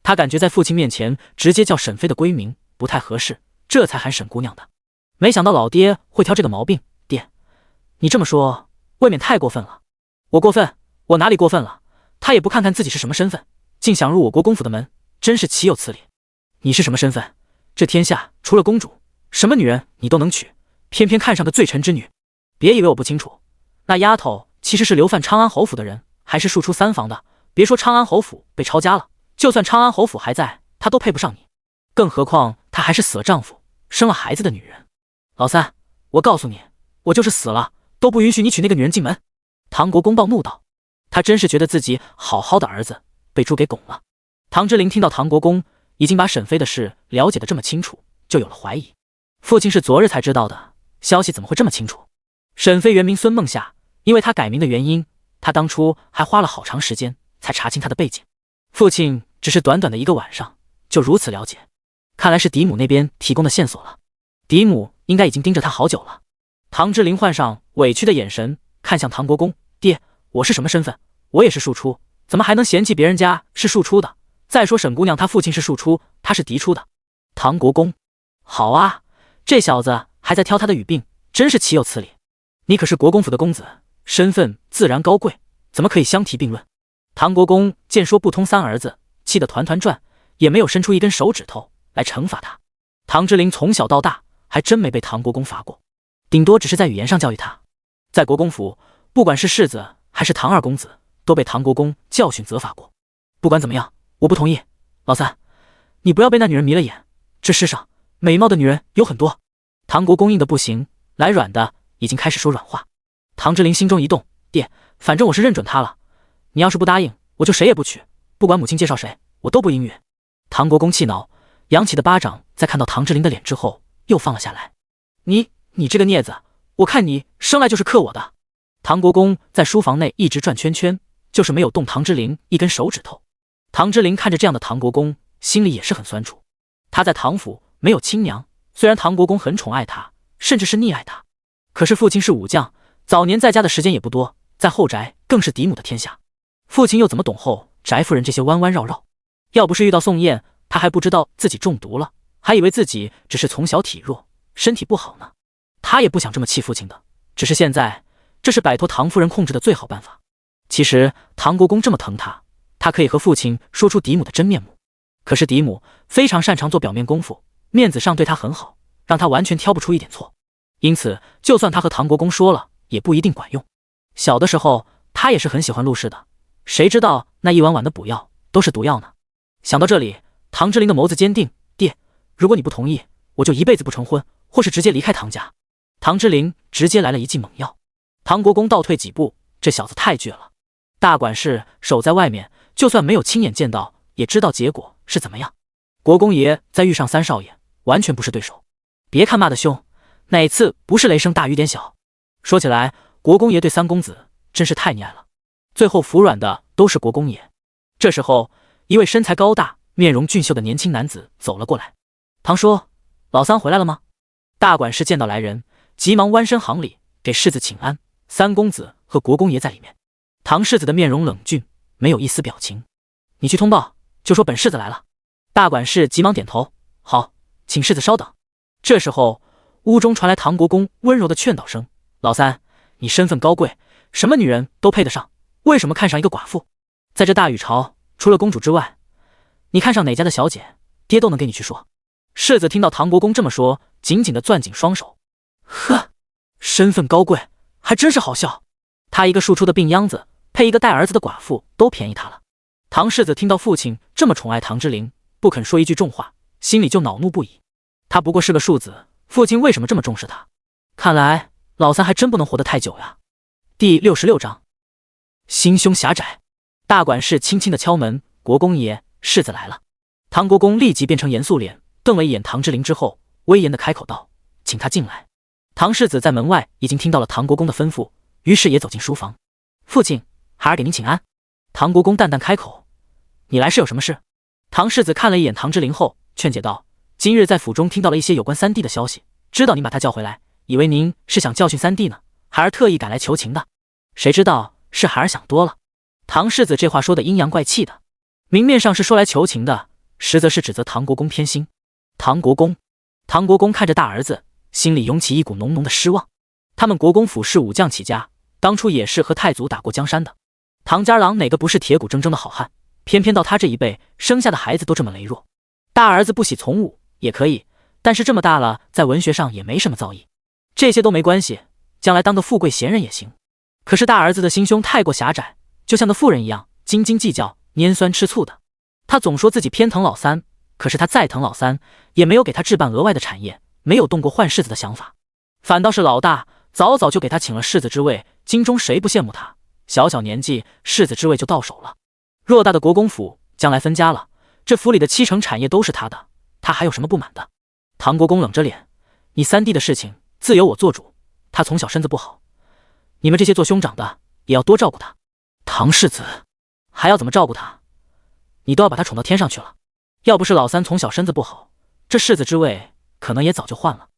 他感觉在父亲面前直接叫沈妃的闺名不太合适，这才喊沈姑娘的。没想到老爹会挑这个毛病，爹，你这么说未免太过分了。我过分？我哪里过分了？他也不看看自己是什么身份，竟想入我国公府的门，真是岂有此理！你是什么身份？这天下除了公主，什么女人你都能娶，偏偏看上个罪臣之女。别以为我不清楚，那丫头其实是流犯昌安侯府的人，还是庶出三房的。别说昌安侯府被抄家了，就算昌安侯府还在，她都配不上你。更何况她还是死了丈夫、生了孩子的女人。老三，我告诉你，我就是死了都不允许你娶那个女人进门。唐国公暴怒道，他真是觉得自己好好的儿子被猪给拱了。唐之琳听到唐国公已经把沈妃的事了解得这么清楚，就有了怀疑。父亲是昨日才知道的，消息怎么会这么清楚？沈妃原名孙梦夏，因为她改名的原因，他当初还花了好长时间才查清她的背景。父亲只是短短的一个晚上就如此了解，看来是嫡母那边提供的线索了。嫡母应该已经盯着他好久了。唐之琳换上委屈的眼神，看向唐国公，爹，我是什么身份？我也是庶出，怎么还能嫌弃别人家是庶出的？再说沈姑娘她父亲是庶出，她是嫡出的。唐国公，好啊，这小子还在挑他的语病，真是岂有此理！你可是国公府的公子，身份自然高贵，怎么可以相提并论？唐国公见说不通三儿子，气得团团转，也没有伸出一根手指头来惩罚他。唐之琳从小到大还真没被唐国公罚过，顶多只是在语言上教育他。在国公府，不管是世子还是唐二公子，都被唐国公教训责罚过。不管怎么样，我不同意。老三，你不要被那女人迷了眼，这世上美貌的女人有很多。唐国公硬的不行，来软的已经开始说软话。唐之琳心中一动，爹，反正我是认准她了，你要是不答应，我就谁也不娶，不管母亲介绍谁，我都不应允。唐国公气恼，扬起的巴掌在看到唐之琳的脸之后又放了下来。你这个孽子，我看你生来就是克我的。唐国公在书房内一直转圈圈，就是没有动唐之琳一根手指头。唐之琳看着这样的唐国公，心里也是很酸楚。他在唐府没有亲娘，虽然唐国公很宠爱他，甚至是溺爱他，可是父亲是武将，早年在家的时间也不多，在后宅更是嫡母的天下。父亲又怎么懂后宅夫人这些弯弯绕绕？要不是遇到宋燕，他还不知道自己中毒了，还以为自己只是从小体弱，身体不好呢。他也不想这么气父亲的，只是现在这是摆脱唐夫人控制的最好办法。其实唐国公这么疼他，他可以和父亲说出嫡母的真面目，可是嫡母非常擅长做表面功夫，面子上对他很好，让他完全挑不出一点错。因此就算他和唐国公说了，也不一定管用。小的时候他也是很喜欢陆氏的，谁知道那一碗碗的补药都是毒药呢？想到这里，唐之琳的眸子坚定，爹，如果你不同意，我就一辈子不成婚，或是直接离开唐家。唐之琳直接来了一剂猛药。唐国公倒退几步，这小子太倔了。大管事守在外面，就算没有亲眼见到，也知道结果是怎么样。国公爷再遇上三少爷，完全不是对手。别看骂得凶，哪次不是雷声大雨点小？说起来，国公爷对三公子真是太溺爱了，最后服软的都是国公爷。这时候，一位身材高大、面容俊秀的年轻男子走了过来。唐叔，老三回来了吗？大管事见到来人，急忙弯身行礼，给世子请安。三公子和国公爷在里面。唐世子的面容冷峻，没有一丝表情。你去通报，就说本世子来了。大管事急忙点头，好，请世子稍等。这时候，屋中传来唐国公温柔的劝导声：老三，你身份高贵，什么女人都配得上，为什么看上一个寡妇？在这大禹朝，除了公主之外，你看上哪家的小姐，爹都能给你去说。世子听到唐国公这么说，紧紧地攥紧双手。呵，身份高贵，还真是好笑。他一个庶出的病秧子，配一个带儿子的寡妇，都便宜他了。唐世子听到父亲这么宠爱唐之陵，不肯说一句重话，心里就恼怒不已。他不过是个庶子，父亲为什么这么重视他？看来老三还真不能活得太久呀。第66章，心胸狭窄。大管事轻轻地敲门，国公爷，世子来了。唐国公立即变成严肃脸，瞪了一眼唐之陵之后，威严地开口道：请他进来。唐世子在门外已经听到了唐国公的吩咐，于是也走进书房。父亲，孩儿给您请安。唐国公淡淡开口：你来是有什么事？唐世子看了一眼唐之陵后，劝解道：今日在府中听到了一些有关三弟的消息，知道您把他叫回来，以为您是想教训三弟呢，孩儿特意赶来求情的。谁知道是孩儿想多了。唐世子这话说的阴阳怪气的，明面上是说来求情的，实则是指责唐国公偏心。唐国公看着大儿子，心里涌起一股浓浓的失望。他们国公府是武将起家，当初也是和太祖打过江山的。唐家郎哪个不是铁骨铮铮的好汉？偏偏到他这一辈生下的孩子都这么羸弱。大儿子不喜从武也可以，但是这么大了，在文学上也没什么造诣，这些都没关系，将来当个富贵闲人也行。可是大儿子的心胸太过狭窄，就像个妇人一样，斤斤计较，拈酸吃醋的。他总说自己偏疼老三，可是他再疼老三，也没有给他置办额外的产业，没有动过换世子的想法。反倒是老大早早就给他请了世子之位，京中谁不羡慕他？小小年纪，世子之位就到手了。偌大的国公府，将来分家了，这府里的70%产业都是他的，他还有什么不满的？唐国公冷着脸：你三弟的事情自有我做主，他从小身子不好，你们这些做兄长的也要多照顾他。唐世子还要怎么照顾他？你都要把他宠到天上去了。要不是老三从小身子不好，这世子之位可能也早就换了。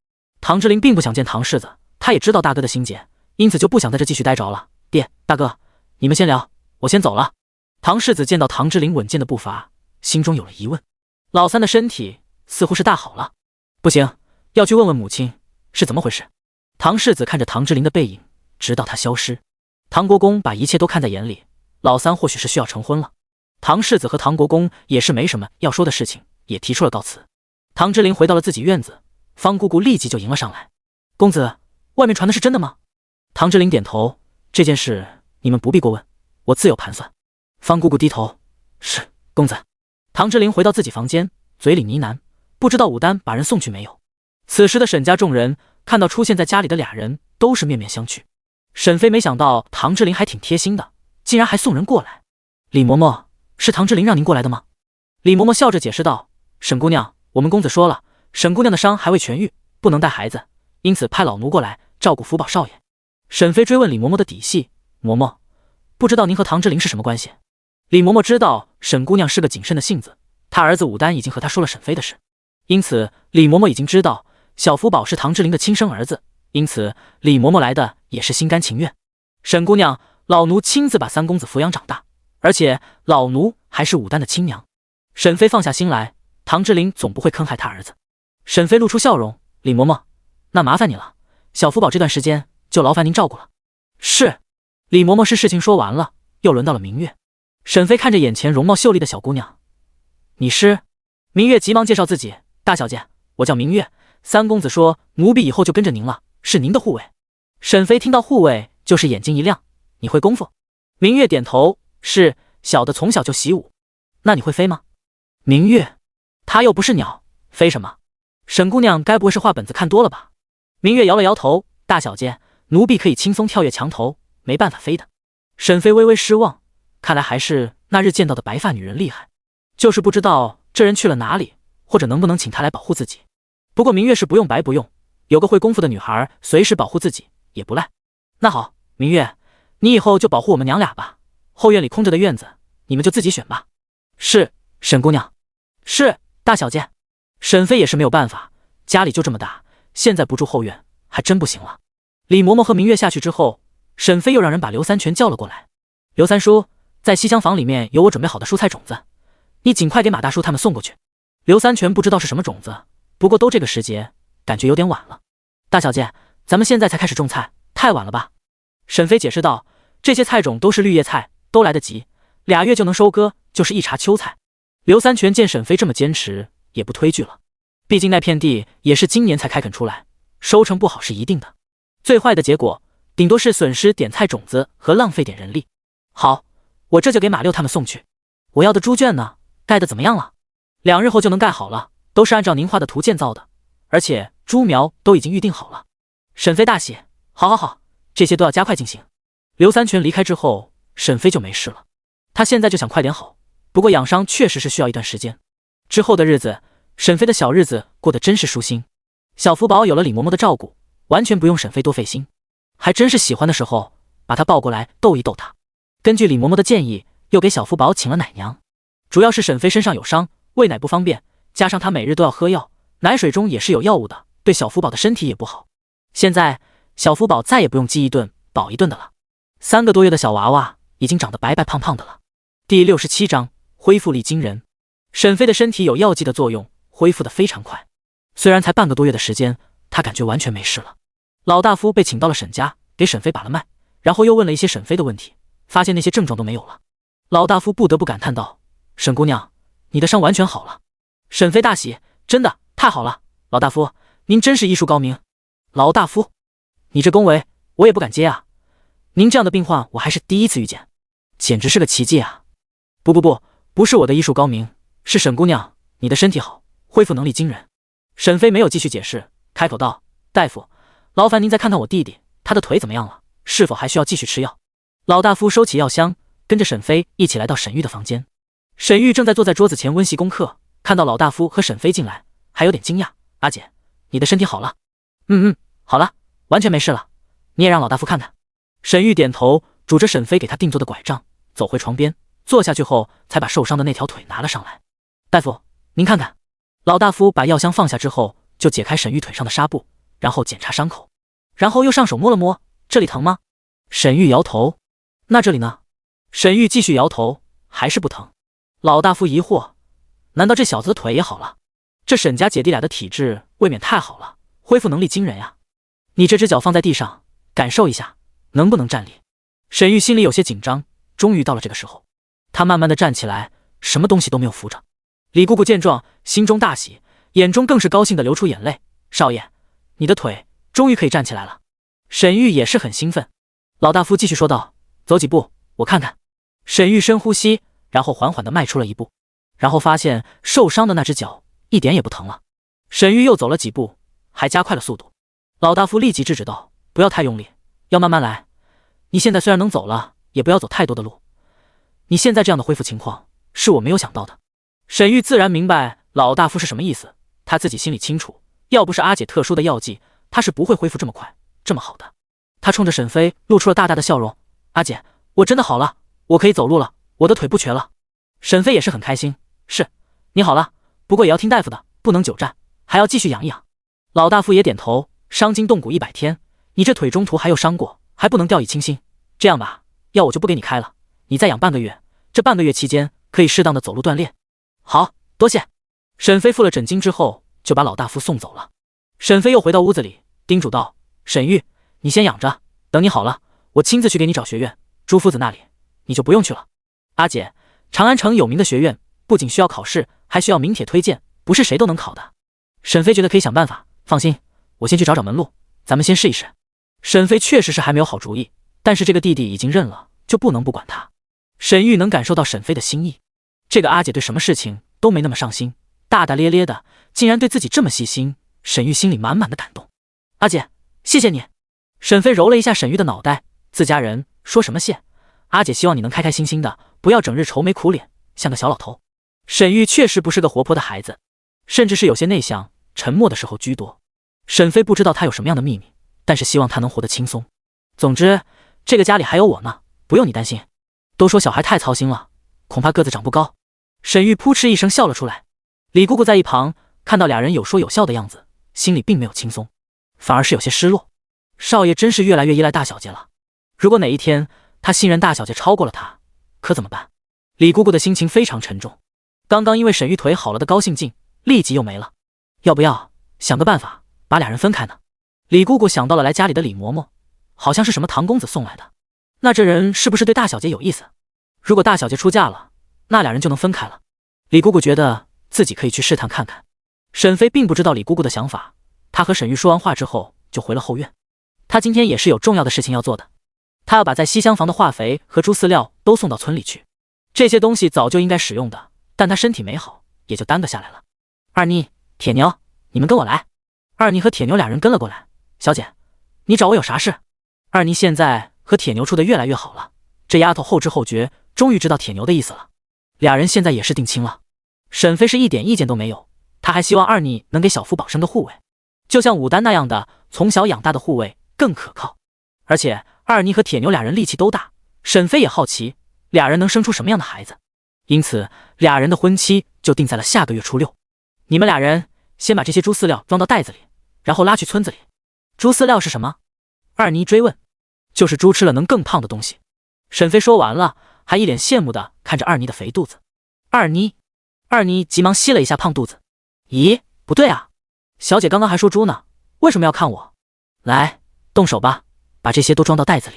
唐之陵并不想见唐世子，他也知道大哥的心结，因此就不想在这继续待着了。爹，大哥，你们先聊，我先走了。唐世子见到唐之陵稳健的步伐，心中有了疑问。老三的身体似乎是大好了，不行，要去问问母亲是怎么回事。唐世子看着唐之陵的背影，直到他消失。唐国公把一切都看在眼里，老三或许是需要成婚了。唐世子和唐国公也是没什么要说的事情，也提出了告辞。唐之陵回到了自己院子，方姑姑立即就迎了上来：公子，外面传的是真的吗？唐之陵点头：这件事你们不必过问，我自有盘算。方姑姑低头：是，公子。唐之陵回到自己房间，嘴里呢喃：不知道武丹把人送去没有。此时的沈家众人看到出现在家里的俩人，都是面面相觑。沈飞没想到唐之陵还挺贴心的，竟然还送人过来。李嬷嬷，是唐之陵让您过来的吗？李嬷嬷笑着解释道：沈姑娘，我们公子说了，沈姑娘的伤还未痊愈，不能带孩子，因此派老奴过来照顾福宝少爷。沈飞追问李嬷嬷的底细：嬷嬷，不知道您和唐之陵是什么关系？李嬷嬷知道沈姑娘是个谨慎的性子，她儿子武丹已经和她说了沈飞的事，因此李嬷嬷已经知道小福宝是唐之陵的亲生儿子，因此李嬷嬷来的也是心甘情愿。沈姑娘，老奴亲自把三公子抚养长大，而且老奴还是武丹的亲娘。沈飞放下心来，唐之陵总不会坑害他儿子。沈飞露出笑容：李嬷嬷，那麻烦你了，小福宝这段时间就劳烦您照顾了。是。李嬷嬷是事情说完了，又轮到了明月。沈飞看着眼前容貌秀丽的小姑娘：你是？明月急忙介绍自己：大小姐，我叫明月，三公子说奴婢以后就跟着您了，是您的护卫。沈飞听到护卫就是眼睛一亮：你会功夫？明月点头：是，小的从小就习武。那你会飞吗？明月，他又不是鸟，飞什么？沈姑娘该不会是画本子看多了吧？明月摇了摇头：大小姐，奴婢可以轻松跳跃墙头，没办法飞的。沈飞微微失望，看来还是那日见到的白发女人厉害，就是不知道这人去了哪里，或者能不能请她来保护自己。不过明月是不用白不用，有个会功夫的女孩随时保护自己也不赖。那好，明月，你以后就保护我们娘俩吧，后院里空着的院子你们就自己选吧。是，沈姑娘。是，大小姐。沈飞也是没有办法，家里就这么大，现在不住后院还真不行了。李嬷嬷和明月下去之后，沈飞又让人把刘三全叫了过来。刘三叔，在西厢房里面有我准备好的蔬菜种子，你尽快给马大叔他们送过去。刘三全不知道是什么种子，不过都这个时节，感觉有点晚了。大小姐，咱们现在才开始种菜，太晚了吧？沈飞解释道，这些菜种都是绿叶菜，都来得及，2月就能收割，就是一茬秋菜。刘三全见沈飞这么坚持，也不推拒了，毕竟那片地也是今年才开垦出来，收成不好是一定的。最坏的结果，顶多是损失点菜种子和浪费点人力。好，我这就给马六他们送去。我要的猪圈呢，盖得怎么样了？2日后就能盖好了，都是按照您画的图建造的，而且猪苗都已经预定好了。沈飞大喜，好好好，这些都要加快进行。刘三全离开之后，沈飞就没事了，他现在就想快点好，不过养伤确实是需要一段时间。之后的日子，沈飞的小日子过得真是舒心。小福宝有了李嬷嬷的照顾，完全不用沈飞多费心，还真是喜欢的时候把他抱过来逗一逗他。根据李嬷嬷的建议，又给小福宝请了奶娘。主要是沈飞身上有伤，喂奶不方便，加上他每日都要喝药，奶水中也是有药物的，对小福宝的身体也不好。现在小福宝再也不用饥一顿饱一顿的了，3个多月的小娃娃已经长得白白胖胖的了。第67章恢复力惊人。沈飞的身体有药剂的作用，恢复得非常快。虽然才半个多月的时间，他感觉完全没事了。老大夫被请到了沈家，给沈飞把了脉，然后又问了一些沈飞的问题，发现那些症状都没有了。老大夫不得不感叹道，沈姑娘，你的伤完全好了。沈飞大喜，真的太好了，老大夫您真是医术高明。老大夫，你这恭维我也不敢接啊，您这样的病患我还是第一次遇见，简直是个奇迹啊。不是我的医术高明，是沈姑娘你的身体好，恢复能力惊人。沈飞没有继续解释，开口道，大夫，劳烦您再看看我弟弟，他的腿怎么样了，是否还需要继续吃药。老大夫收起药箱，跟着沈飞一起来到沈玉的房间。沈玉正在坐在桌子前温习功课，看到老大夫和沈飞进来，还有点惊讶，阿姐，你的身体好了？好了，完全没事了，你也让老大夫看看。沈玉点头，拄着沈飞给他定做的拐杖，走回床边，坐下去后才把受伤的那条腿拿了上来。大夫，您看看。老大夫把药箱放下之后，就解开沈玉腿上的纱布，然后检查伤口，然后又上手摸了摸，这里疼吗？沈玉摇头。那这里呢？沈玉继续摇头，还是不疼。老大夫疑惑，难道这小子的腿也好了？这沈家姐弟俩的体质未免太好了，恢复能力惊人呀。你这只脚放在地上，感受一下，能不能站立？沈玉心里有些紧张，终于到了这个时候，他慢慢的站起来，什么东西都没有扶着。李姑姑见状，心中大喜，眼中更是高兴的流出眼泪。少爷，你的腿终于可以站起来了。沈玉也是很兴奋。老大夫继续说道，走几步，我看看。沈玉深呼吸，然后缓缓地迈出了一步，然后发现受伤的那只脚一点也不疼了。沈玉又走了几步，还加快了速度。老大夫立即制止道，不要太用力，要慢慢来。你现在虽然能走了，也不要走太多的路。你现在这样的恢复情况，是我没有想到的。沈玉自然明白老大夫是什么意思，他自己心里清楚，要不是阿姐特殊的药剂，他是不会恢复这么快这么好的。他冲着沈飞露出了大大的笑容，阿姐，我真的好了，我可以走路了，我的腿不瘸了。沈飞也是很开心，是，你好了，不过也要听大夫的，不能久站，还要继续养一养。老大夫也点头，伤筋动骨100天，你这腿中途还有伤过，还不能掉以轻心。这样吧，药我就不给你开了，你再养半个月，这半个月期间可以适当的走路锻炼。好，多谢。沈飞付了诊金之后，就把老大夫送走了。沈飞又回到屋子里，叮嘱道，沈玉，你先养着，等你好了，我亲自去给你找学院，朱夫子那里你就不用去了。阿姐，长安城有名的学院不仅需要考试，还需要名帖推荐，不是谁都能考的。沈飞觉得可以想办法，放心，我先去找找门路，咱们先试一试。沈飞确实是还没有好主意，但是这个弟弟已经认了，就不能不管他。沈玉能感受到沈飞的心意，这个阿姐对什么事情都没那么上心，大大咧咧的，竟然对自己这么细心，沈玉心里满满的感动。阿姐，谢谢你。沈飞揉了一下沈玉的脑袋，自家人说什么谢，阿姐希望你能开开心心的，不要整日愁眉苦脸，像个小老头。沈玉确实不是个活泼的孩子，甚至是有些内向沉默的时候居多。沈飞不知道他有什么样的秘密，但是希望他能活得轻松。总之，这个家里还有我呢，不用你担心。都说小孩太操心了，恐怕个子长不高。沈玉扑哧一声笑了出来。李姑姑在一旁看到俩人有说有笑的样子，心里并没有轻松，反而是有些失落。少爷真是越来越依赖大小姐了，如果哪一天他信任大小姐超过了他，可怎么办？李姑姑的心情非常沉重，刚刚因为沈玉腿好了的高兴劲立即又没了。要不要想个办法把俩人分开呢？李姑姑想到了来家里的李嬷嬷，好像是什么唐公子送来的，那这人是不是对大小姐有意思？如果大小姐出嫁了，那俩人就能分开了。李姑姑觉得自己可以去试探看看。沈飞并不知道李姑姑的想法，他和沈玉说完话之后就回了后院。他今天也是有重要的事情要做的，他要把在西厢房的化肥和猪饲料都送到村里去。这些东西早就应该使用的，但他身体没好，也就耽搁下来了。二妮、铁牛，你们跟我来。二妮和铁牛俩人跟了过来。小姐，你找我有啥事？二妮现在和铁牛处得越来越好了，这丫头后知后觉，终于知道铁牛的意思了。俩人现在也是定亲了。沈飞是一点意见都没有，他还希望二妮能给小福宝生个护卫，就像武丹那样的从小养大的护卫更可靠。而且二妮和铁牛俩人力气都大，沈飞也好奇俩人能生出什么样的孩子，因此俩人的婚期就定在了下个月初6。你们俩人先把这些猪饲料装到袋子里，然后拉去村子里。猪饲料是什么？二妮追问。就是猪吃了能更胖的东西。沈飞说完了，还一脸羡慕地看着二妮的肥肚子。二妮急忙吸了一下胖肚子。咦，不对啊，小姐刚刚还说猪呢，为什么要看我？来，动手吧，把这些都装到袋子里。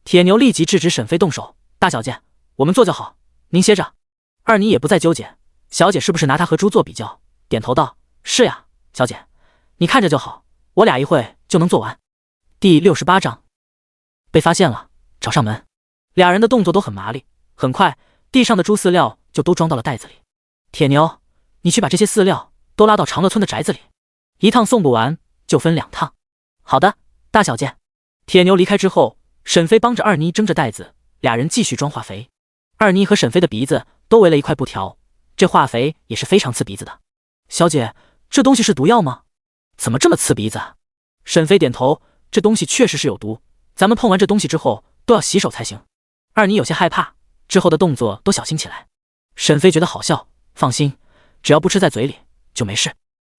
铁牛立即制止沈飞动手。大小姐，我们做就好，您歇着。二妮也不再纠结，小姐是不是拿它和猪做比较，点头道：是呀，小姐，你看着就好，我俩一会就能做完。第68章被发现了，找上门。俩人的动作都很麻利，很快地上的猪饲料就都装到了袋子里。铁牛，你去把这些饲料都拉到长乐村的宅子里，一趟送不完就分2趟。好的，大小姐。铁牛离开之后，沈飞帮着二妮争着袋子，俩人继续装化肥。二妮和沈飞的鼻子都围了一块布条，这化肥也是非常刺鼻子的。小姐，这东西是毒药吗？怎么这么刺鼻子？沈飞点头，这东西确实是有毒，咱们碰完这东西之后都要洗手才行。二妮有些害怕，之后的动作都小心起来。沈飞觉得好笑，放心，只要不吃在嘴里就没事。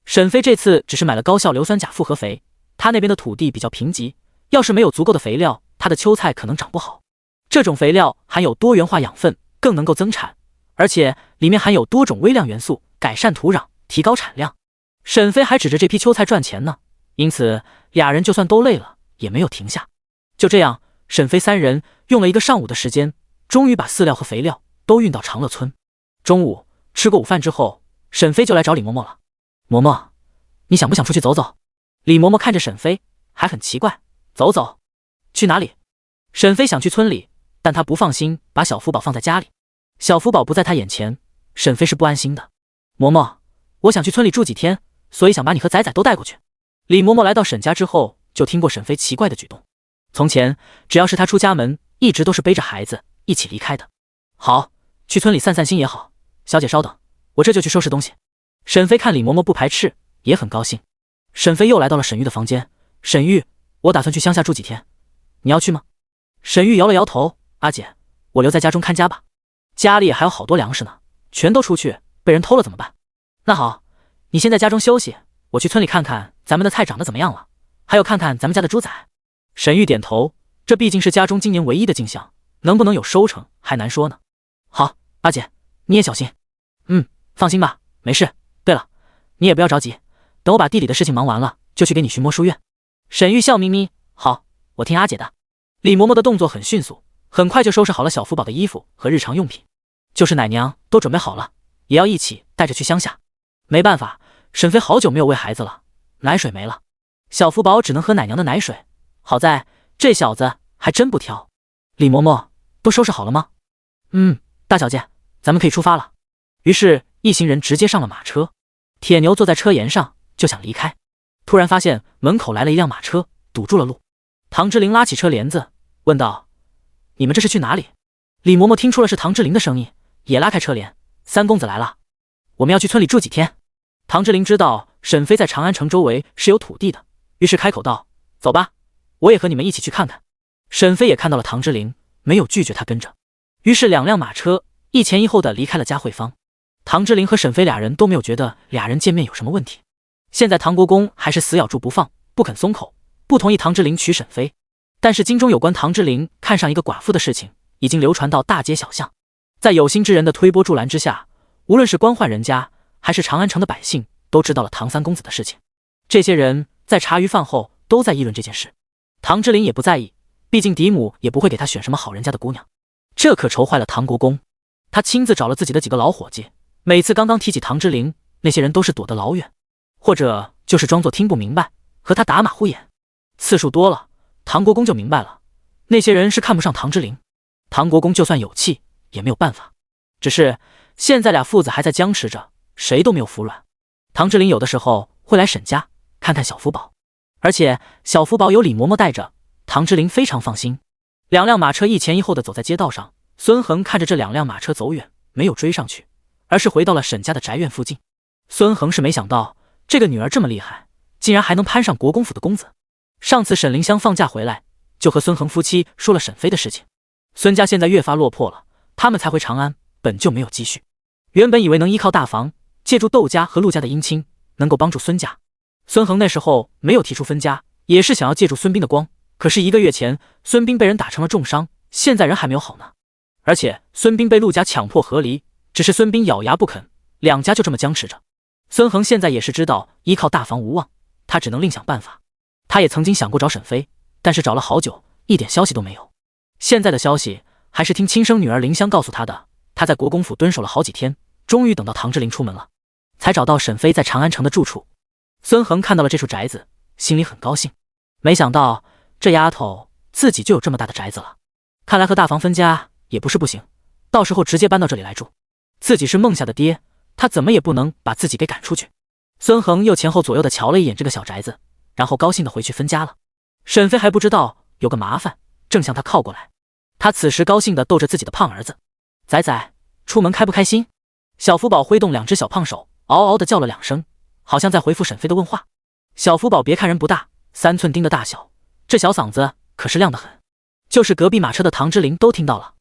沈飞这次只是买了高效硫酸钾复合肥，他那边的土地比较贫瘠，要是没有足够的肥料，他的秋菜可能长不好。这种肥料含有多元化养分，更能够增产，而且里面含有多种微量元素，改善土壤，提高产量。沈飞还指着这批秋菜赚钱呢，因此俩人就算都累了也没有停下。就这样，沈飞3人用了1个上午的时间，终于把饲料和肥料都运到长乐村。中午吃过午饭之后，沈飞就来找李嬷嬷了。嬷嬷，你想不想出去走走？李嬷嬷看着沈飞，还很奇怪，走走？去哪里？沈飞想去村里，但他不放心把小福宝放在家里。小福宝不在他眼前，沈飞是不安心的。嬷嬷，我想去村里住几天，所以想把你和仔仔都带过去。李嬷嬷来到沈家之后，就听过沈飞奇怪的举动。从前只要是他出家门，一直都是背着孩子一起离开的。好，去村里散散心也好。小姐稍等，我这就去收拾东西。沈飞看李嬷嬷不排斥，也很高兴。沈飞又来到了沈玉的房间。沈玉，我打算去乡下住几天，你要去吗？沈玉摇了摇头，阿姐，我留在家中看家吧，家里还有好多粮食呢，全都出去被人偷了怎么办？那好，你先在家中休息，我去村里看看咱们的菜长得怎么样了，还有看看咱们家的猪仔。沈玉点头，这毕竟是家中今年唯一的进项，能不能有收成还难说呢。好，阿姐，你也小心。放心吧，没事。对了，你也不要着急，等我把地里的事情忙完了，就去给你寻摸书院。沈玉笑眯眯，好，我听阿姐的。李嬷嬷的动作很迅速，很快就收拾好了小福宝的衣服和日常用品，就是奶娘都准备好了，也要一起带着去乡下。没办法，沈飞好久没有喂孩子了，奶水没了，小福宝只能喝奶娘的奶水。好在这小子还真不挑。李嬷嬷，都收拾好了吗？大小姐，咱们可以出发了。于是一行人直接上了马车。铁牛坐在车沿上就想离开，突然发现门口来了一辆马车，堵住了路。唐之琳拉起车帘子问道：你们这是去哪里？李嬷嬷听出了是唐之琳的声音，也拉开车帘：三公子来了，我们要去村里住几天。唐之琳知道沈飞在长安城周围是有土地的，于是开口道：走吧，我也和你们一起去看看。沈飞也看到了唐之琳，没有拒绝他跟着，于是2辆马车一前一后的离开了嘉惠坊。唐之琳和沈飞俩人都没有觉得俩人见面有什么问题。现在唐国公还是死咬住不放，不肯松口，不同意唐之琳娶沈飞。但是京中有关唐之琳看上一个寡妇的事情已经流传到大街小巷，在有心之人的推波助澜之下，无论是官宦人家还是长安城的百姓都知道了唐三公子的事情。这些人在茶余饭后都在议论这件事。唐之琳也不在意，毕竟嫡母也不会给他选什么好人家的姑娘。这可愁坏了唐国公，他亲自找了自己的几个老伙计，每次刚刚提起唐之琳，那些人都是躲得老远，或者就是装作听不明白，和他打马虎眼。次数多了，唐国公就明白了，那些人是看不上唐之琳。唐国公就算有气也没有办法，只是现在俩父子还在僵持着，谁都没有服软。唐之琳有的时候会来沈家看看小福宝，而且小福宝有李嬷嬷带着，唐之琳非常放心。两辆马车一前一后的走在街道上，孙恒看着这两辆马车走远，没有追上去，而是回到了沈家的宅院附近。孙恒是没想到这个女儿这么厉害，竟然还能攀上国公府的公子。上次沈凌香放假回来，就和孙恒夫妻说了沈飞的事情。孙家现在越发落魄了，他们才回长安本就没有积蓄，原本以为能依靠大房，借助窦家和陆家的姻亲，能够帮助孙家。孙恒那时候没有提出分家，也是想要借助孙膑的光，可是1个月前孙膑被人打成了重伤，现在人还没有好呢。而且孙膑被陆家强迫和离，只是孙膑咬牙不肯，两家就这么僵持着。孙恒现在也是知道依靠大房无望，他只能另想办法。他也曾经想过找沈飞，但是找了好久，一点消息都没有。现在的消息还是听亲生女儿凌香告诉他的，他在国公府蹲守了好几天，终于等到唐之琳出门了，才找到沈飞在长安城的住处。孙恒看到了这处宅子，心里很高兴，没想到这丫头自己就有这么大的宅子了，看来和大房分家也不是不行，到时候直接搬到这里来住。自己是孟夏的爹，他怎么也不能把自己给赶出去。孙恒又前后左右的瞧了一眼这个小宅子，然后高兴的回去分家了。沈飞还不知道有个麻烦正向他靠过来，他此时高兴的逗着自己的胖儿子：仔仔，出门开不开心？小福宝挥动2只小胖手，嗷嗷的叫了2声，好像在回复沈飞的问话。小福宝别看人不大，3寸丁的大小，这小嗓子可是亮得很，就是隔壁马车的唐之琳都听到了。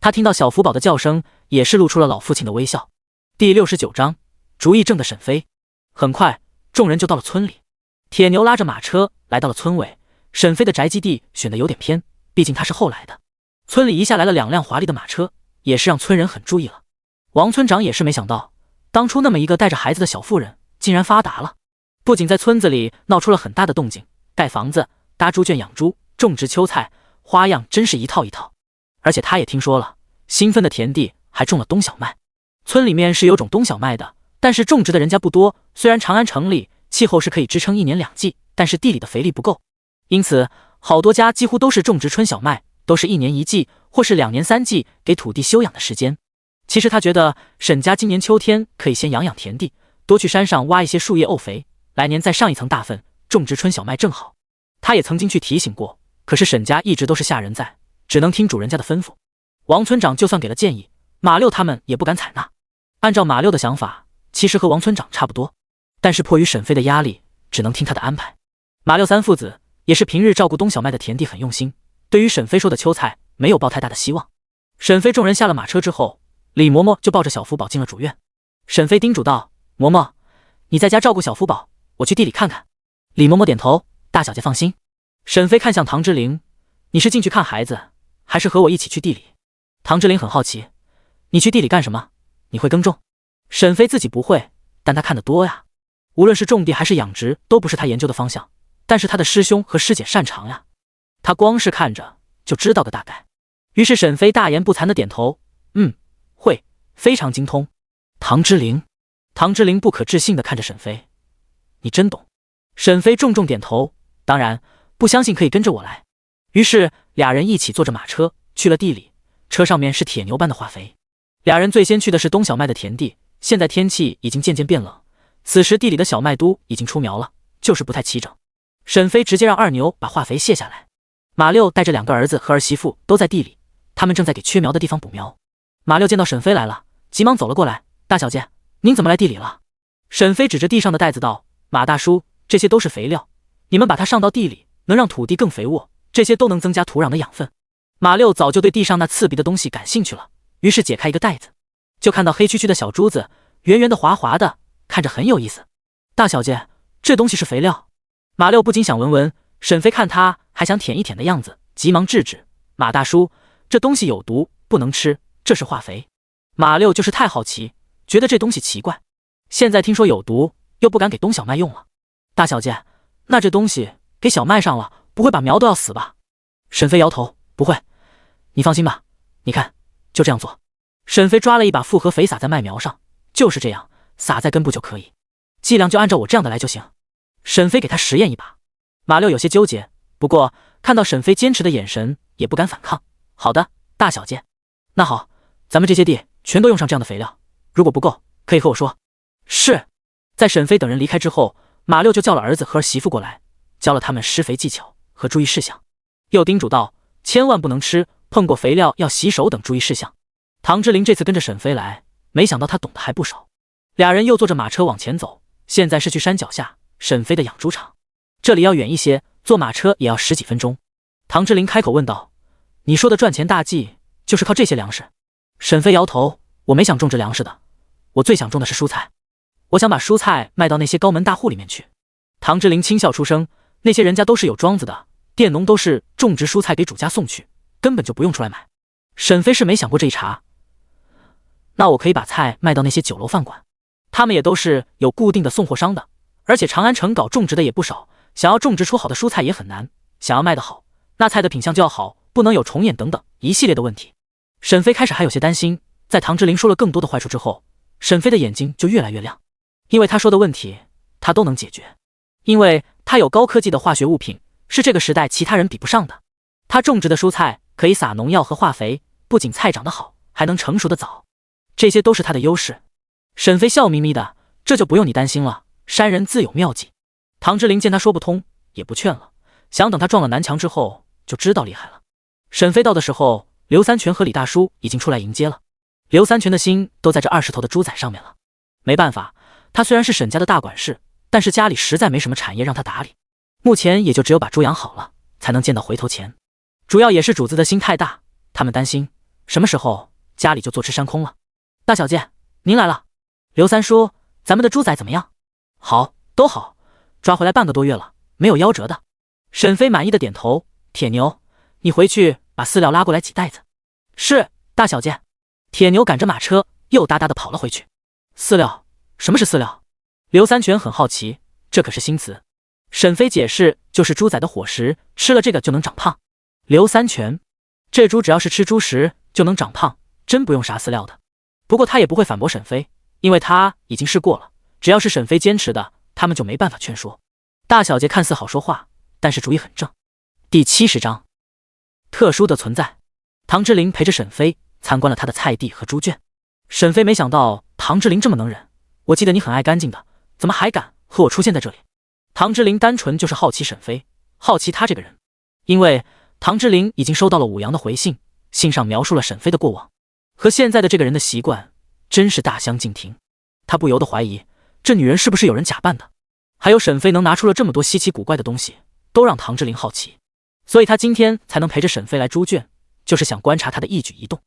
他听到小福宝的叫声，也是露出了老父亲的微笑。第69章，主意正的沈飞。很快众人就到了村里，铁牛拉着马车来到了村尾。沈飞的宅基地选的有点偏，毕竟他是后来的。村里一下来了2辆华丽的马车，也是让村人很注意了。王村长也是没想到，当初那么一个带着孩子的小妇人竟然发达了，不仅在村子里闹出了很大的动静，盖房子、搭猪圈养猪、种植秋菜，花样真是一套一套。而且他也听说了，新分的田地还种了冬小麦。村里面是有种冬小麦的，但是种植的人家不多，虽然长安城里气候是可以支撑1年2季，但是地里的肥力不够，因此好多家几乎都是种植春小麦，都是1年1季或是2年3季给土地休养的时间。其实他觉得沈家今年秋天可以先养养田地，多去山上挖一些树叶沤肥，来年再上一层大粪种植春小麦正好。他也曾经去提醒过，可是沈家一直都是下人在，只能听主人家的吩咐。王村长就算给了建议，马六他们也不敢采纳。按照马六的想法，其实和王村长差不多，但是迫于沈飞的压力，只能听他的安排。马六3父子也是平日照顾冬小麦的田地很用心，对于沈飞说的秋菜没有抱太大的希望。沈飞众人下了马车之后，李嬷嬷就抱着小福宝进了主院。沈飞叮嘱道：嬷嬷，你在家照顾小福宝，我去地里看看。李嬷嬷点头，大小姐放心。沈飞看向唐之琳：你是进去看孩子，还是和我一起去地里？唐之琳很好奇：你去地里干什么？你会耕种？沈飞自己不会，但他看得多呀，无论是种地还是养殖都不是他研究的方向，但是他的师兄和师姐擅长呀，他光是看着就知道个大概。于是沈飞大言不惭的点头：会，非常精通。唐之琳不可置信的看着沈飞：你真懂？沈飞重重点头：当然，不相信可以跟着我来。于是俩人一起坐着马车去了地里，车上面是铁牛般的化肥。俩人最先去的是冬小麦的田地，现在天气已经渐渐变冷，此时地里的小麦都已经出苗了，就是不太齐整。沈飞直接让二牛把化肥卸下来，马六带着2个儿子和儿媳妇都在地里，他们正在给缺苗的地方补苗。马六见到沈飞来了，急忙走了过来：大小姐，您怎么来地里了？沈飞指着地上的袋子道：马大叔，这些都是肥料，你们把它上到地里，能让土地更肥沃，这些都能增加土壤的养分。马六早就对地上那刺鼻的东西感兴趣了，于是解开一个袋子，就看到黑黢黢的小珠子，圆圆的滑滑的，看着很有意思。大小姐，这东西是肥料。马六不禁想闻闻，沈飞看他还想舔一舔的样子，急忙制止。马大叔，这东西有毒，不能吃，这是化肥。马六就是太好奇，觉得这东西奇怪，现在听说有毒，又不敢给冬小麦用了。大小姐，那这东西给小麦上了，不会把苗都要死吧？沈飞摇头，不会，你放心吧，你看，就这样做。沈飞抓了一把复合肥撒在麦苗上，就是这样，撒在根部就可以，剂量就按照我这样的来就行。沈飞给他实验一把。马六有些纠结，不过看到沈飞坚持的眼神，也不敢反抗。好的，大小姐。那好，咱们这些地全都用上这样的肥料，如果不够，可以和我说。是。在沈飞等人离开之后，马六就叫了儿子和儿媳妇过来，教了他们施肥技巧和注意事项，又叮嘱道千万不能吃，碰过肥料要洗手等注意事项。唐之琳这次跟着沈飞来，没想到他懂得还不少。俩人又坐着马车往前走，现在是去山脚下沈飞的养猪场，这里要远一些，坐马车也要10几分钟。唐之琳开口问道，你说的赚钱大计就是靠这些粮食？沈飞摇头，我没想种植粮食的，我最想种的是蔬菜，我想把蔬菜卖到那些高门大户里面去。唐之琳轻笑出声，那些人家都是有庄子的，佃农都是种植蔬菜给主家送去，根本就不用出来买。沈飞是没想过这一茬，那我可以把菜卖到那些酒楼饭馆，他们也都是有固定的送货商的，而且长安城稿种植的也不少，想要种植出好的蔬菜也很难，想要卖得好，那菜的品相就要好，不能有虫眼等等一系列的问题。沈飞开始还有些担心，在唐之琳说了更多的坏处之后，沈飞的眼睛就越来越亮，因为他说的问题他都能解决，因为他有高科技的化学物品，是这个时代其他人比不上的。他种植的蔬菜可以撒农药和化肥，不仅菜长得好，还能成熟的早，这些都是他的优势。沈飞笑眯眯的，这就不用你担心了，山人自有妙计。唐之琳见他说不通，也不劝了，想等他撞了南墙之后就知道厉害了。沈飞到的时候，刘三全和李大叔已经出来迎接了。刘三全的心都在这20头的猪仔上面了，没办法，他虽然是沈家的大管事，但是家里实在没什么产业让他打理，目前也就只有把猪养好了，才能见到回头钱。主要也是主子的心太大，他们担心什么时候家里就坐吃山空了。大小姐，您来了。刘三叔，咱们的猪仔怎么样？好，都好，抓回来半个多月了，没有夭折的。沈飞满意的点头，铁牛，你回去把饲料拉过来几袋子。是，大小姐。铁牛赶着马车又哒哒的跑了回去。饲料？什么是饲料？刘三全很好奇，这可是新词。沈飞解释，就是猪仔的伙食，吃了这个就能长胖。刘三全，这猪只要是吃猪食就能长胖，真不用啥饲料的。不过他也不会反驳沈飞，因为他已经试过了，只要是沈飞坚持的，他们就没办法劝说。大小姐看似好说话，但是主意很正。第70章，特殊的存在。唐之琳陪着沈飞参观了他的菜地和猪圈。沈飞没想到唐之琳这么能忍，我记得你很爱干净的，怎么还敢和我出现在这里？唐之琳单纯就是好奇沈飞，好奇他这个人，因为唐之琳已经收到了武阳的回信，信上描述了沈飞的过往和现在的这个人的习惯，真是大相径庭。他不由得怀疑，这女人是不是有人假扮的？还有沈飞能拿出了这么多稀奇古怪的东西，都让唐之琳好奇，所以他今天才能陪着沈飞来猪圈，就是想观察他的一举一动。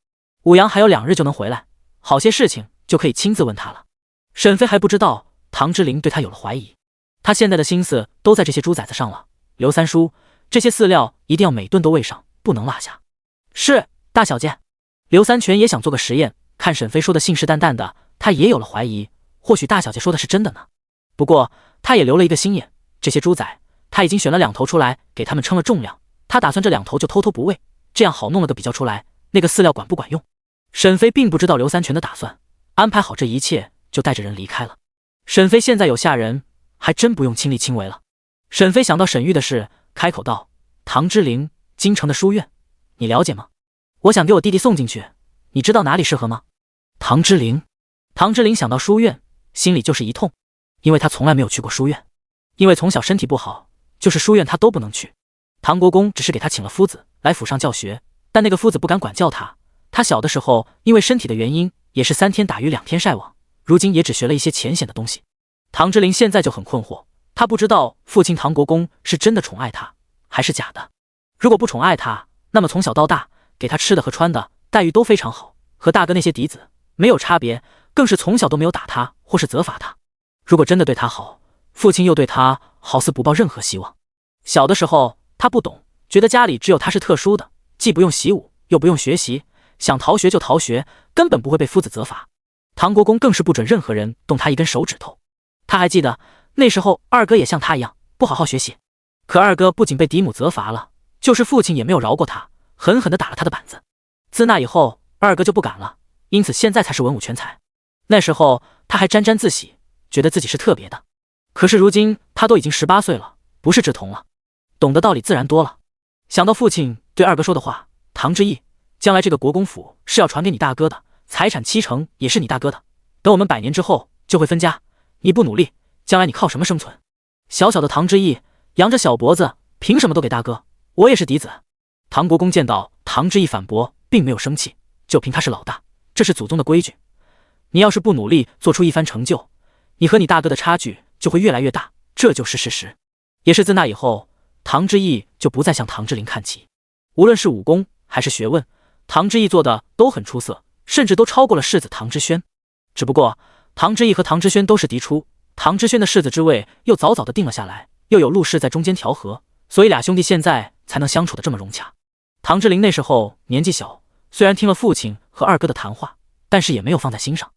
武阳还有2日就能回来，好些事情就可以亲自问他了。沈飞还不知道唐之琳对他有了怀疑，他现在的心思都在这些猪崽子上了。刘三叔，这些饲料一定要每顿都喂上，不能落下。是，大小姐。刘三全也想做个实验，看沈飞说的信誓旦旦的，他也有了怀疑，或许大小姐说的是真的呢。不过他也留了一个心眼，这些猪崽他已经选了2头出来，给他们称了重量，他打算这2头就偷偷不喂，这样好弄了个比较出来，那个饲料管不管用。沈飞并不知道刘三全的打算，安排好这一切就带着人离开了。沈飞现在有下人，还真不用亲力亲为了。沈飞想到沈玉的事，开口道，唐之琳，京城的书院你了解吗？我想给我弟弟送进去，你知道哪里适合吗？唐之琳想到书院，心里就是一痛，因为他从来没有去过书院，因为从小身体不好，就是书院他都不能去。唐国公只是给他请了夫子来府上教学，但那个夫子不敢管教他。他小的时候因为身体的原因，也是3天打鱼2天晒网，如今也只学了一些浅显的东西。唐之琳现在就很困惑，他不知道父亲唐国公是真的宠爱他，还是假的。如果不宠爱他，那么从小到大给他吃的和穿的待遇都非常好，和大哥那些嫡子没有差别，更是从小都没有打他或是责罚他。如果真的对他好，父亲又对他好似不抱任何希望。小的时候他不懂，觉得家里只有他是特殊的，既不用习武，又不用学习，想逃学就逃学，根本不会被夫子责罚。唐国公更是不准任何人动他一根手指头。他还记得那时候二哥也像他一样不好好学习，可二哥不仅被嫡母责罚了，就是父亲也没有饶过他，狠狠地打了他的板子。自那以后，二哥就不敢了，因此现在才是文武全才。那时候他还沾沾自喜，觉得自己是特别的。可是如今他都已经18岁了，不是稚童了，懂得道理自然多了。想到父亲对二哥说的话，唐之义，将来这个国公府是要传给你大哥的，财产70%也是你大哥的，等我们100年之后就会分家，你不努力，将来你靠什么生存？小小的唐之义扬着小脖子，凭什么都给大哥？我也是嫡子。唐国公见到唐之义反驳，并没有生气，就凭他是老大，这是祖宗的规矩。你要是不努力做出一番成就，你和你大哥的差距就会越来越大，这就是事实。也是自那以后，唐之义就不再向唐之陵看齐。无论是武功还是学问，唐之义做的都很出色，甚至都超过了世子唐之轩。只不过唐之义和唐之轩都是嫡出，唐之轩的世子之位又早早的定了下来，又有陆氏在中间调和，所以俩兄弟现在才能相处的这么融洽。唐之陵那时候年纪小，虽然听了父亲和二哥的谈话，但是也没有放在心上。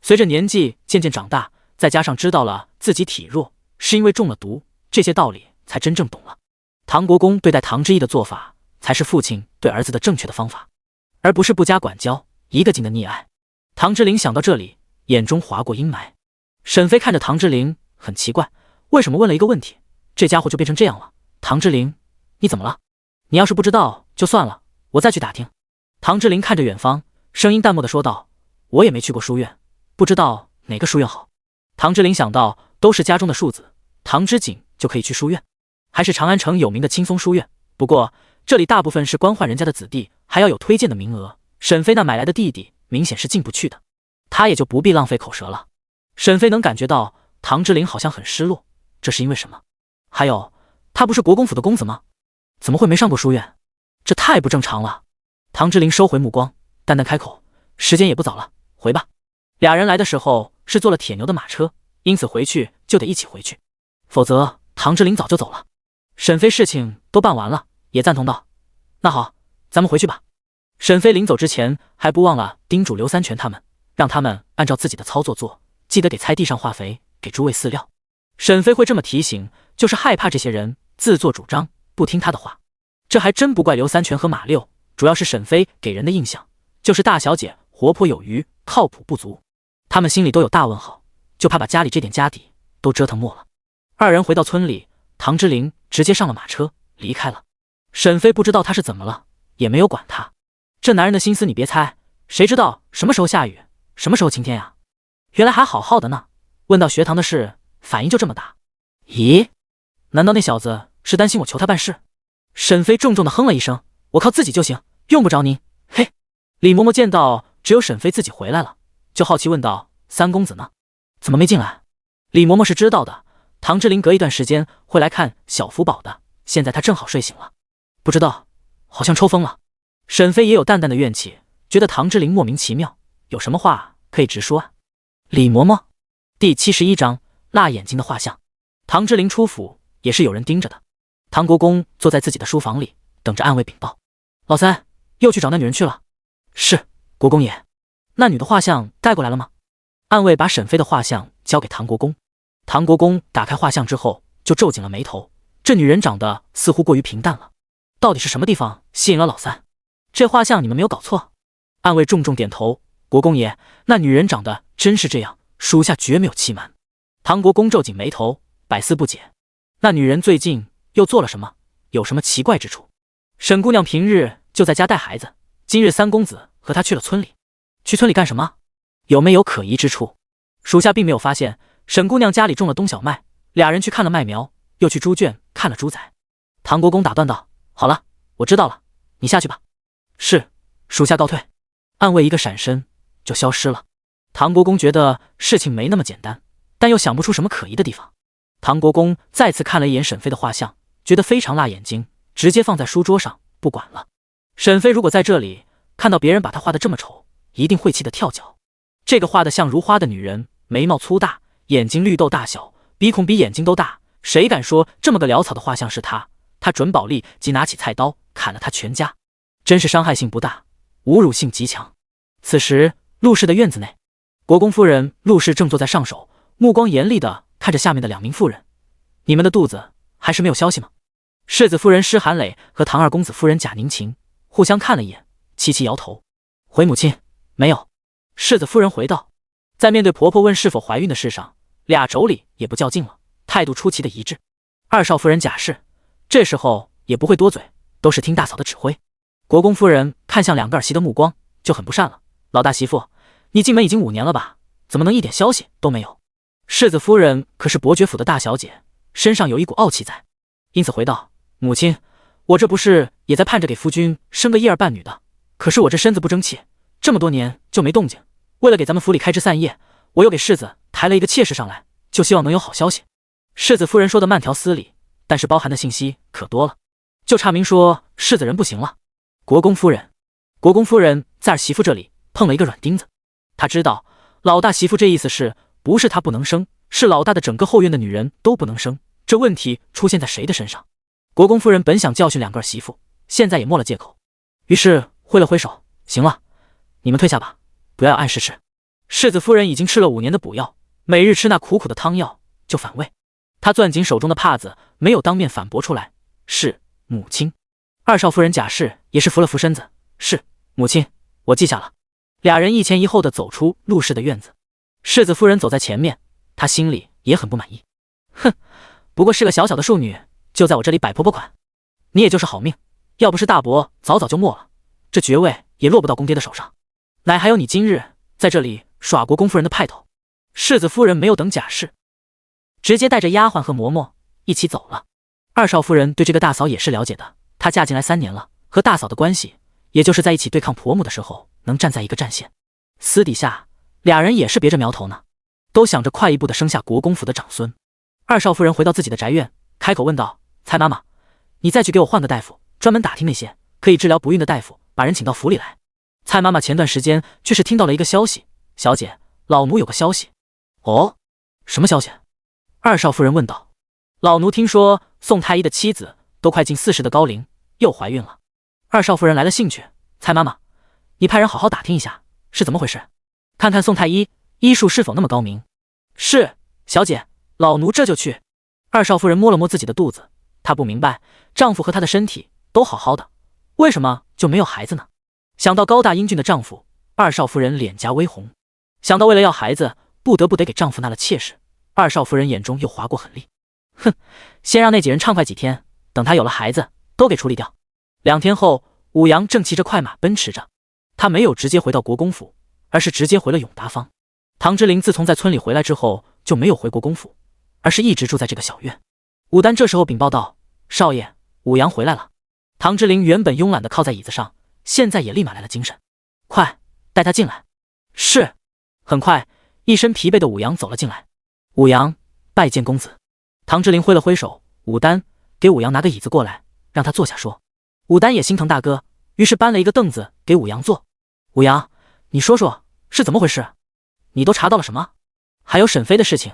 随着年纪渐渐长大，再加上知道了自己体弱是因为中了毒，这些道理才真正懂了。唐国公对待唐之义的做法，才是父亲对儿子的正确的方法，而不是不加管教，一个劲的溺爱。唐之陵想到这里，眼中划过阴霾。沈飞看着唐之陵，很奇怪，为什么问了一个问题，这家伙就变成这样了？唐之陵，你怎么了？你要是不知道就算了，我再去打听。唐之陵看着远方，声音淡漠地说道：我也没去过书院，不知道哪个书院好。唐之陵想到都是家中的庶子，唐之景就可以去书院，还是长安城有名的清风书院。不过这里大部分是官宦人家的子弟，还要有推荐的名额，沈飞那买来的弟弟明显是进不去的，他也就不必浪费口舌了。沈飞能感觉到唐之陵好像很失落，这是因为什么？还有，他不是国公府的公子吗？怎么会没上过书院？这太不正常了。唐之陵收回目光，淡淡开口：时间也不早了，回吧。俩人来的时候是坐了铁牛的马车，因此回去就得一起回去，否则唐之陵早就走了。沈飞事情都办完了，也赞同道：那好，咱们回去吧。沈飞临走之前还不忘了叮嘱刘三全他们，让他们按照自己的操作做，记得给菜地上化肥，给诸位饲料。沈飞会这么提醒，就是害怕这些人自作主张，不听他的话。这还真不怪刘三全和马六，主要是沈飞给人的印象就是大小姐活泼有余，靠谱不足，他们心里都有大问号，就怕把家里这点家底都折腾没了。二人回到村里，唐之陵直接上了马车离开了。沈飞不知道他是怎么了，也没有管他。这男人的心思你别猜，谁知道什么时候下雨，什么时候晴天呀？原来还好好的呢，问到学堂的事，反应就这么大。咦，难道那小子是担心我求他办事？沈飞重重的哼了一声，我靠自己就行，用不着您。嘿，李嬷嬷见到只有沈飞自己回来了，就好奇问道：三公子呢？怎么没进来？李嬷嬷是知道的，唐之陵隔一段时间会来看小福宝的，现在他正好睡醒了，不知道，好像抽风了。沈飞也有淡淡的怨气，觉得唐之陵莫名其妙，有什么话可以直说啊。李嬷嬷，第71章辣眼睛的画像。唐之陵出府也是有人盯着的。唐国公坐在自己的书房里，等着暗卫禀报。老三又去找那女人去了。是，国公爷。那女的画像带过来了吗？暗卫把沈飞的画像交给唐国公。唐国公打开画像之后，就皱紧了眉头。这女人长得似乎过于平淡了，到底是什么地方吸引了老三？这画像你们没有搞错？暗卫重重点头。国公爷，那女人长得真是这样，属下绝没有欺瞒。唐国公皱紧眉头，百思不解。那女人最近又做了什么？有什么奇怪之处？沈姑娘平日就在家带孩子，今日三公子和她去了村里。去村里干什么？有没有可疑之处？属下并没有发现。沈姑娘家里种了冬小麦，俩人去看了麦苗，又去猪圈看了猪仔。唐国公打断道：好了，我知道了，你下去吧。是，属下告退。暗卫一个闪身就消失了。唐国公觉得事情没那么简单，但又想不出什么可疑的地方。唐国公再次看了一眼沈飞的画像，觉得非常辣眼睛，直接放在书桌上不管了。沈飞如果在这里看到别人把他画得这么丑，一定会气得跳脚。这个画得像如花的女人，眉毛粗大，眼睛绿豆大小，鼻孔比眼睛都大，谁敢说这么个潦草的画像是她？他准保利即拿起菜刀砍了他全家，真是伤害性不大，侮辱性极强。此时陆氏的院子内，国公夫人陆氏正坐在上首，目光严厉地看着下面的两名妇人。你们的肚子还是没有消息吗？世子夫人施寒磊和唐二公子夫人贾宁晴互相看了一眼，齐齐摇头。回母亲，没有。世子夫人回道。在面对婆婆问是否怀孕的事上，俩妯娌也不较劲了，态度出奇的一致。二少夫人贾氏这时候也不会多嘴，都是听大嫂的指挥。国公夫人看向两个儿媳的目光就很不善了。老大媳妇，你进门已经5年了吧？怎么能一点消息都没有？世子夫人可是伯爵府的大小姐，身上有一股傲气在，因此回道：母亲，我这不是也在盼着给夫君生个一儿半女的，可是我这身子不争气，这么多年就没动静。为了给咱们府里开枝散叶，我又给世子抬了一个妾室上来，就希望能有好消息。世子夫人说的慢条斯理，但是包含的信息可多了，就差明说世子人不行了。国公夫人在儿媳妇这里碰了一个软钉子，她知道老大媳妇这意思是不是她不能生，是老大的整个后院的女人都不能生，这问题出现在谁的身上？国公夫人本想教训两个儿媳妇，现在也没了借口，于是挥了挥手，行了，你们退下吧，不要按时吃。世子夫人已经吃了5年的补药，每日吃那苦苦的汤药就反胃。她攥紧手中的帕子，没有当面反驳出来，是母亲。二少夫人贾氏也是扶了扶身子，是母亲，我记下了。俩人一前一后的走出陆氏的院子，世子夫人走在前面，她心里也很不满意。哼，不过是个小小的庶女，就在我这里摆婆婆款，你也就是好命，要不是大伯早就没了，这爵位也落不到公爹的手上，乃还有你今日在这里耍国公夫人的派头。世子夫人没有等贾氏，直接带着丫鬟和嬷嬷一起走了。二少夫人对这个大嫂也是了解的，她嫁进来3年了，和大嫂的关系也就是在一起对抗婆母的时候能站在一个战线，私底下俩人也是别着苗头呢，都想着快一步的生下国公府的长孙。二少夫人回到自己的宅院，开口问道：蔡妈妈，你再去给我换个大夫，专门打听那些可以治疗不孕的大夫，把人请到府里来。蔡妈妈前段时间却是听到了一个消息，小姐，老奴有个消息。哦，什么消息？二少夫人问道。老奴听说宋太医的妻子都快近40的高龄，又怀孕了。二少夫人来了兴趣，蔡妈妈，你派人好好打听一下是怎么回事，看看宋太医医术是否那么高明。是，小姐，老奴这就去。二少夫人摸了摸自己的肚子，她不明白丈夫和她的身体都好好的，为什么就没有孩子呢？想到高大英俊的丈夫，二少夫人脸颊微红，想到为了要孩子不得不给丈夫纳了妾室，二少夫人眼中又划过狠厉。哼，先让那几人畅快几天，等他有了孩子都给处理掉。2天后，武阳正骑着快马奔驰着，他没有直接回到国公府，而是直接回了永达坊。唐之琳自从在村里回来之后就没有回国公府，而是一直住在这个小院。武丹这时候禀报道：少爷，武阳回来了。唐之琳原本慵懒的靠在椅子上，现在也立马来了精神。快带他进来。是。很快，一身疲惫的武阳走了进来。武阳拜见公子。唐之琳挥了挥手，武丹，给武阳拿个椅子过来，让他坐下说。武丹也心疼大哥，于是搬了一个凳子给武阳坐。武阳，你说说是怎么回事？你都查到了什么？还有沈飞的事情，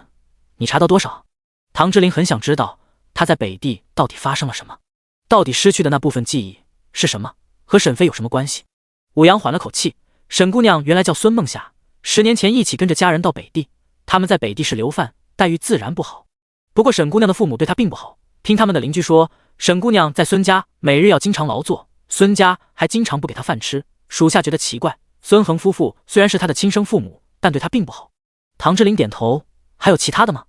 你查到多少？唐之琳很想知道他在北地到底发生了什么，到底失去的那部分记忆是什么，和沈飞有什么关系？武阳缓了口气，沈姑娘原来叫孙梦霞，10年前一起跟着家人到北地，他们在北地是流犯，待遇自然不好。不过沈姑娘的父母对她并不好，听他们的邻居说，沈姑娘在孙家每日要经常劳作，孙家还经常不给她饭吃。属下觉得奇怪，孙恒夫妇虽然是她的亲生父母，但对她并不好。唐之琳点头，还有其他的吗？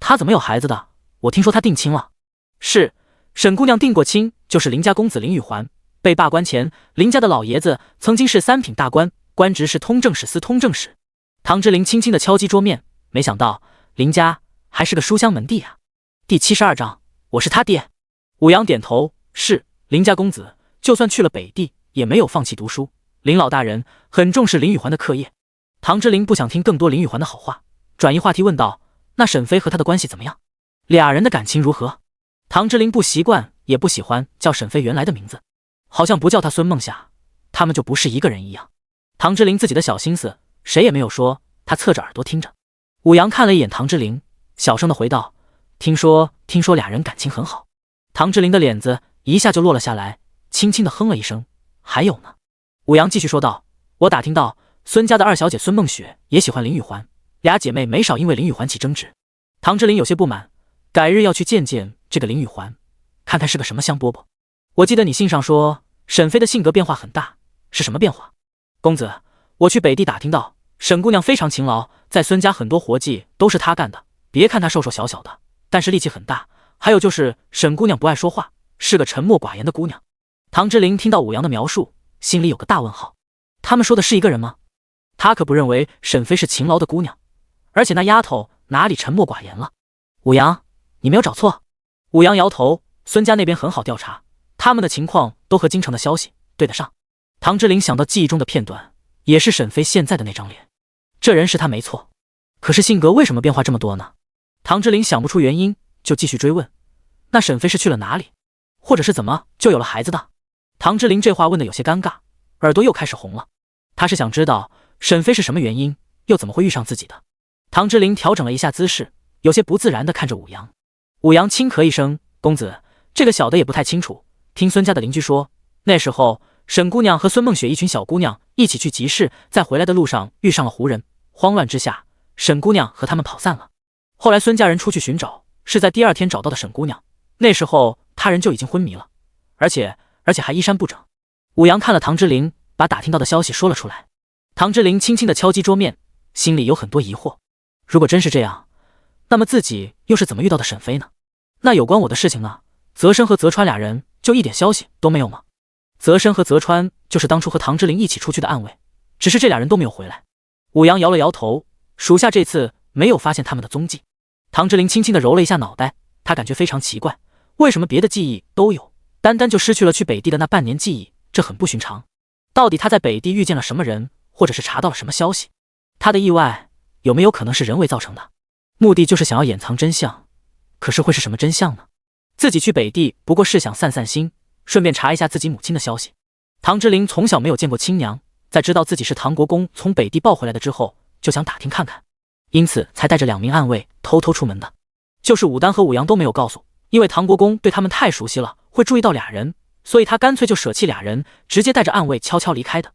她怎么有孩子的？我听说她定亲了。是，沈姑娘定过亲，就是林家公子林玉环。被罢官前，林家的老爷子曾经是3品大官，官职是通政使司通政使。唐之琳轻轻地敲击桌面，没想到林家还是个书香门第啊。第72章，我是他爹。武阳点头，是，林家公子就算去了北地，也没有放弃读书。林老大人很重视林玉环的课业。唐之琳不想听更多林玉环的好话，转移话题问道：那沈飞和他的关系怎么样？俩人的感情如何？唐之琳不习惯，也不喜欢叫沈飞原来的名字，好像不叫他孙梦霞，他们就不是一个人一样。唐之琳自己的小心思谁也没有说，他侧着耳朵听着。武阳看了一眼唐之琳，小声的回道：“听说俩人感情很好。”唐之琳的脸子一下就落了下来，轻轻的哼了一声：“还有呢。”武阳继续说道：“我打听到孙家的二小姐孙梦雪也喜欢林玉环，俩姐妹没少因为林玉环起争执。”唐之琳有些不满，改日要去见见这个林玉环，看看是个什么香饽饽。我记得你信上说沈妃的性格变化很大，是什么变化？公子，我去北地打听到，沈姑娘非常勤劳，在孙家很多活计都是她干的。别看她瘦瘦小小的，但是力气很大。还有就是沈姑娘不爱说话，是个沉默寡言的姑娘。唐之琳听到武阳的描述，心里有个大问号。他们说的是一个人吗？他可不认为沈妃是勤劳的姑娘，而且那丫头哪里沉默寡言了？武阳，你没有找错。武阳摇头，孙家那边很好调查，他们的情况都和京城的消息对得上。唐之琳想到记忆中的片段，也是沈妃现在的那张脸，这人是他没错，可是性格为什么变化这么多呢？唐之琳想不出原因，就继续追问：那沈妃是去了哪里，或者是怎么就有了孩子的？唐之琳这话问得有些尴尬，耳朵又开始红了。他是想知道沈妃是什么原因，又怎么会遇上自己的。唐之琳调整了一下姿势，有些不自然地看着武阳。武阳轻咳一声：公子，这个小的也不太清楚，听孙家的邻居说，那时候沈姑娘和孙梦雪一群小姑娘一起去集市，在回来的路上遇上了胡人，慌乱之下，沈姑娘和他们跑散了。后来孙家人出去寻找，是在第二天找到的沈姑娘，那时候他人就已经昏迷了，而且还衣衫不整。武阳看了唐之琳，把打听到的消息说了出来。唐之琳轻轻地敲击桌面，心里有很多疑惑。如果真是这样，那么自己又是怎么遇到的沈妃呢？那有关我的事情呢？泽生和泽川俩人就一点消息都没有吗？泽生和泽川就是当初和唐之琳一起出去的暗卫，只是这俩人都没有回来。武阳摇了摇头，属下这次没有发现他们的踪迹。唐之琳轻轻地揉了一下脑袋，他感觉非常奇怪，为什么别的记忆都有，单单就失去了去北地的那半年记忆，这很不寻常。到底他在北地遇见了什么人，或者是查到了什么消息？他的意外有没有可能是人为造成的？目的就是想要掩藏真相，可是会是什么真相呢？自己去北地不过是想散散心，顺便查一下自己母亲的消息。唐之琳从小没有见过亲娘，在知道自己是唐国公从北地抱回来的之后，就想打听看看，因此才带着2名暗卫偷偷出门的。就是武丹和武阳都没有告诉，因为唐国公对他们太熟悉了，会注意到俩人，所以他干脆就舍弃俩人，直接带着暗卫悄悄离开的。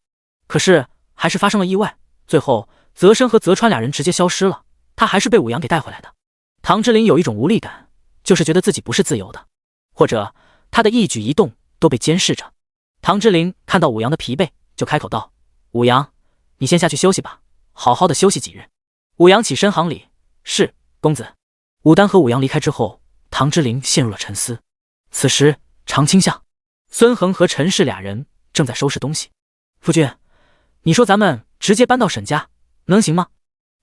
可是还是发生了意外，最后泽生和泽川俩人直接消失了，他还是被武阳给带回来的。唐之琳有一种无力感，就是觉得自己不是自由的，或者他的一举一动都被监视着。唐之琳看到武阳的疲惫，就开口道：武阳，你先下去休息吧，好好的休息几日。武阳起身行礼：是，公子。武丹和武阳离开之后，唐之琳陷入了沉思。此时长清巷，孙恒和陈氏俩人正在收拾东西。夫君，你说咱们直接搬到沈家能行吗？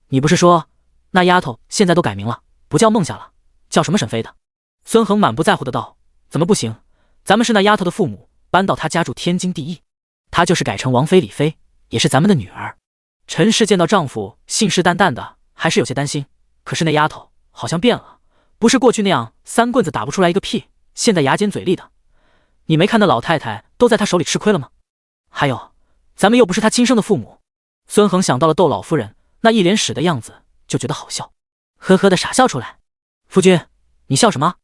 你不是说那丫头现在都改名了，不叫孟夏了，叫什么沈妃的？孙恒满不在乎的道：怎么不行？咱们是那丫头的父母，搬到她家住天经地义，她就是改成王妃李妃，也是咱们的女儿。陈氏见到丈夫信誓旦旦的，还是有些担心。可是那丫头好像变了，不是过去那样3棍子打不出来一个屁，现在牙尖嘴利的。你没看那老太太都在她手里吃亏了吗？还有，咱们又不是她亲生的父母。孙恒想到了窦老夫人那一脸屎的样子，就觉得好笑，呵呵的傻笑出来。夫君，你笑什么？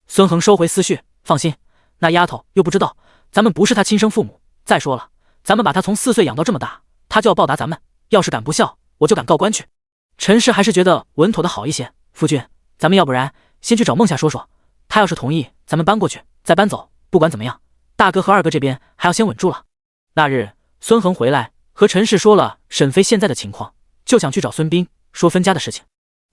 孙恒收回思绪，放心，那丫头又不知道咱们不是她亲生父母。再说了，咱们把她从4岁养到这么大，她就要报答咱们，要是敢不孝，我就敢告官去。陈氏还是觉得稳妥的好一些。夫君，咱们要不然先去找孟夏说说，他要是同意，咱们搬过去再搬走。不管怎么样，大哥和二哥这边还要先稳住了。那日孙恒回来和陈氏说了沈妃现在的情况，就想去找孙斌说分家的事情，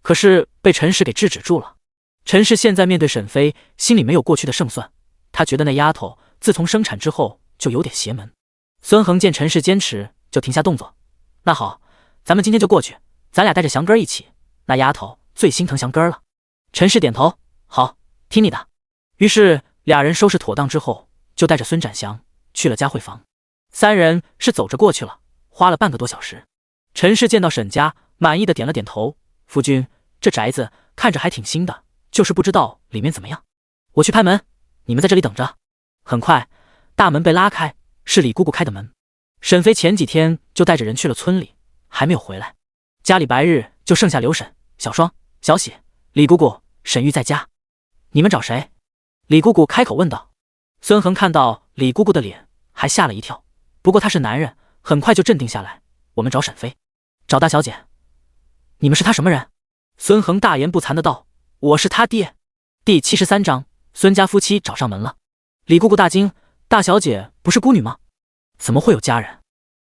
可是被陈氏给制止住了。陈氏现在面对沈妃，心里没有过去的胜算，他觉得那丫头自从生产之后就有点邪门。孙恒见陈氏坚持，就停下动作。那好，咱们今天就过去，咱俩带着祥根一起，那丫头最心疼祥根了。陈氏点头，好，听你的。于是俩人收拾妥当之后，就带着孙展祥去了佳慧房。3人是走着过去了，花了半个多小时。陈氏见到沈家，满意的点了点头。夫君，这宅子看着还挺新的，就是不知道里面怎么样。我去拍门，你们在这里等着。很快大门被拉开，是李姑姑开的门。沈妃前几天就带着人去了村里，还没有回来。家里白日就剩下刘婶、小双、小喜、李姑姑、沈玉在家。你们找谁？李姑姑开口问道。孙恒看到李姑姑的脸，还吓了一跳，不过他是男人，很快就镇定下来。我们找沈飞，找大小姐。你们是她什么人？孙恒大言不惭的道：我是他爹。第73章，孙家夫妻找上门了。李姑姑大惊：大小姐不是孤女吗？怎么会有家人？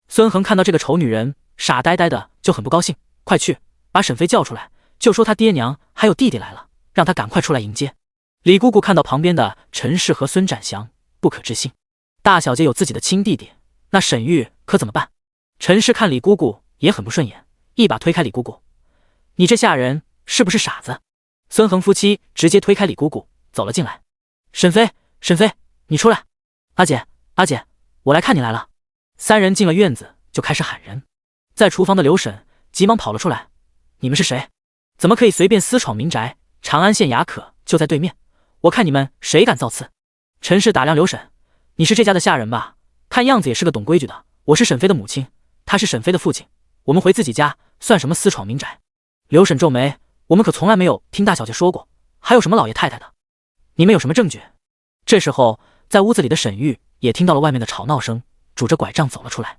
孙恒看到这个丑女人，傻呆呆的，就很不高兴。快去把沈飞叫出来，就说他爹娘还有弟弟来了，让他赶快出来迎接。李姑姑看到旁边的陈氏和孙展祥，不可置信。大小姐有自己的亲弟弟，那沈玉可怎么办？陈氏看李姑姑也很不顺眼，一把推开李姑姑：你这下人是不是傻子？孙恒夫妻直接推开李姑姑走了进来。沈飞，沈飞，你出来！阿姐，阿姐，我来看你来了。三人进了院子就开始喊人。在厨房的刘婶急忙跑了出来：你们是谁？怎么可以随便私闯民宅？长安县衙可就在对面，我看你们谁敢造次。陈氏打量刘婶：你是这家的下人吧？看样子也是个懂规矩的。我是沈飞的母亲，他是沈飞的父亲，我们回自己家算什么私闯民宅？刘婶皱眉：我们可从来没有听大小姐说过，还有什么老爷太太的？你们有什么证据？这时候在屋子里的沈玉也听到了外面的吵闹声，拄着拐杖走了出来。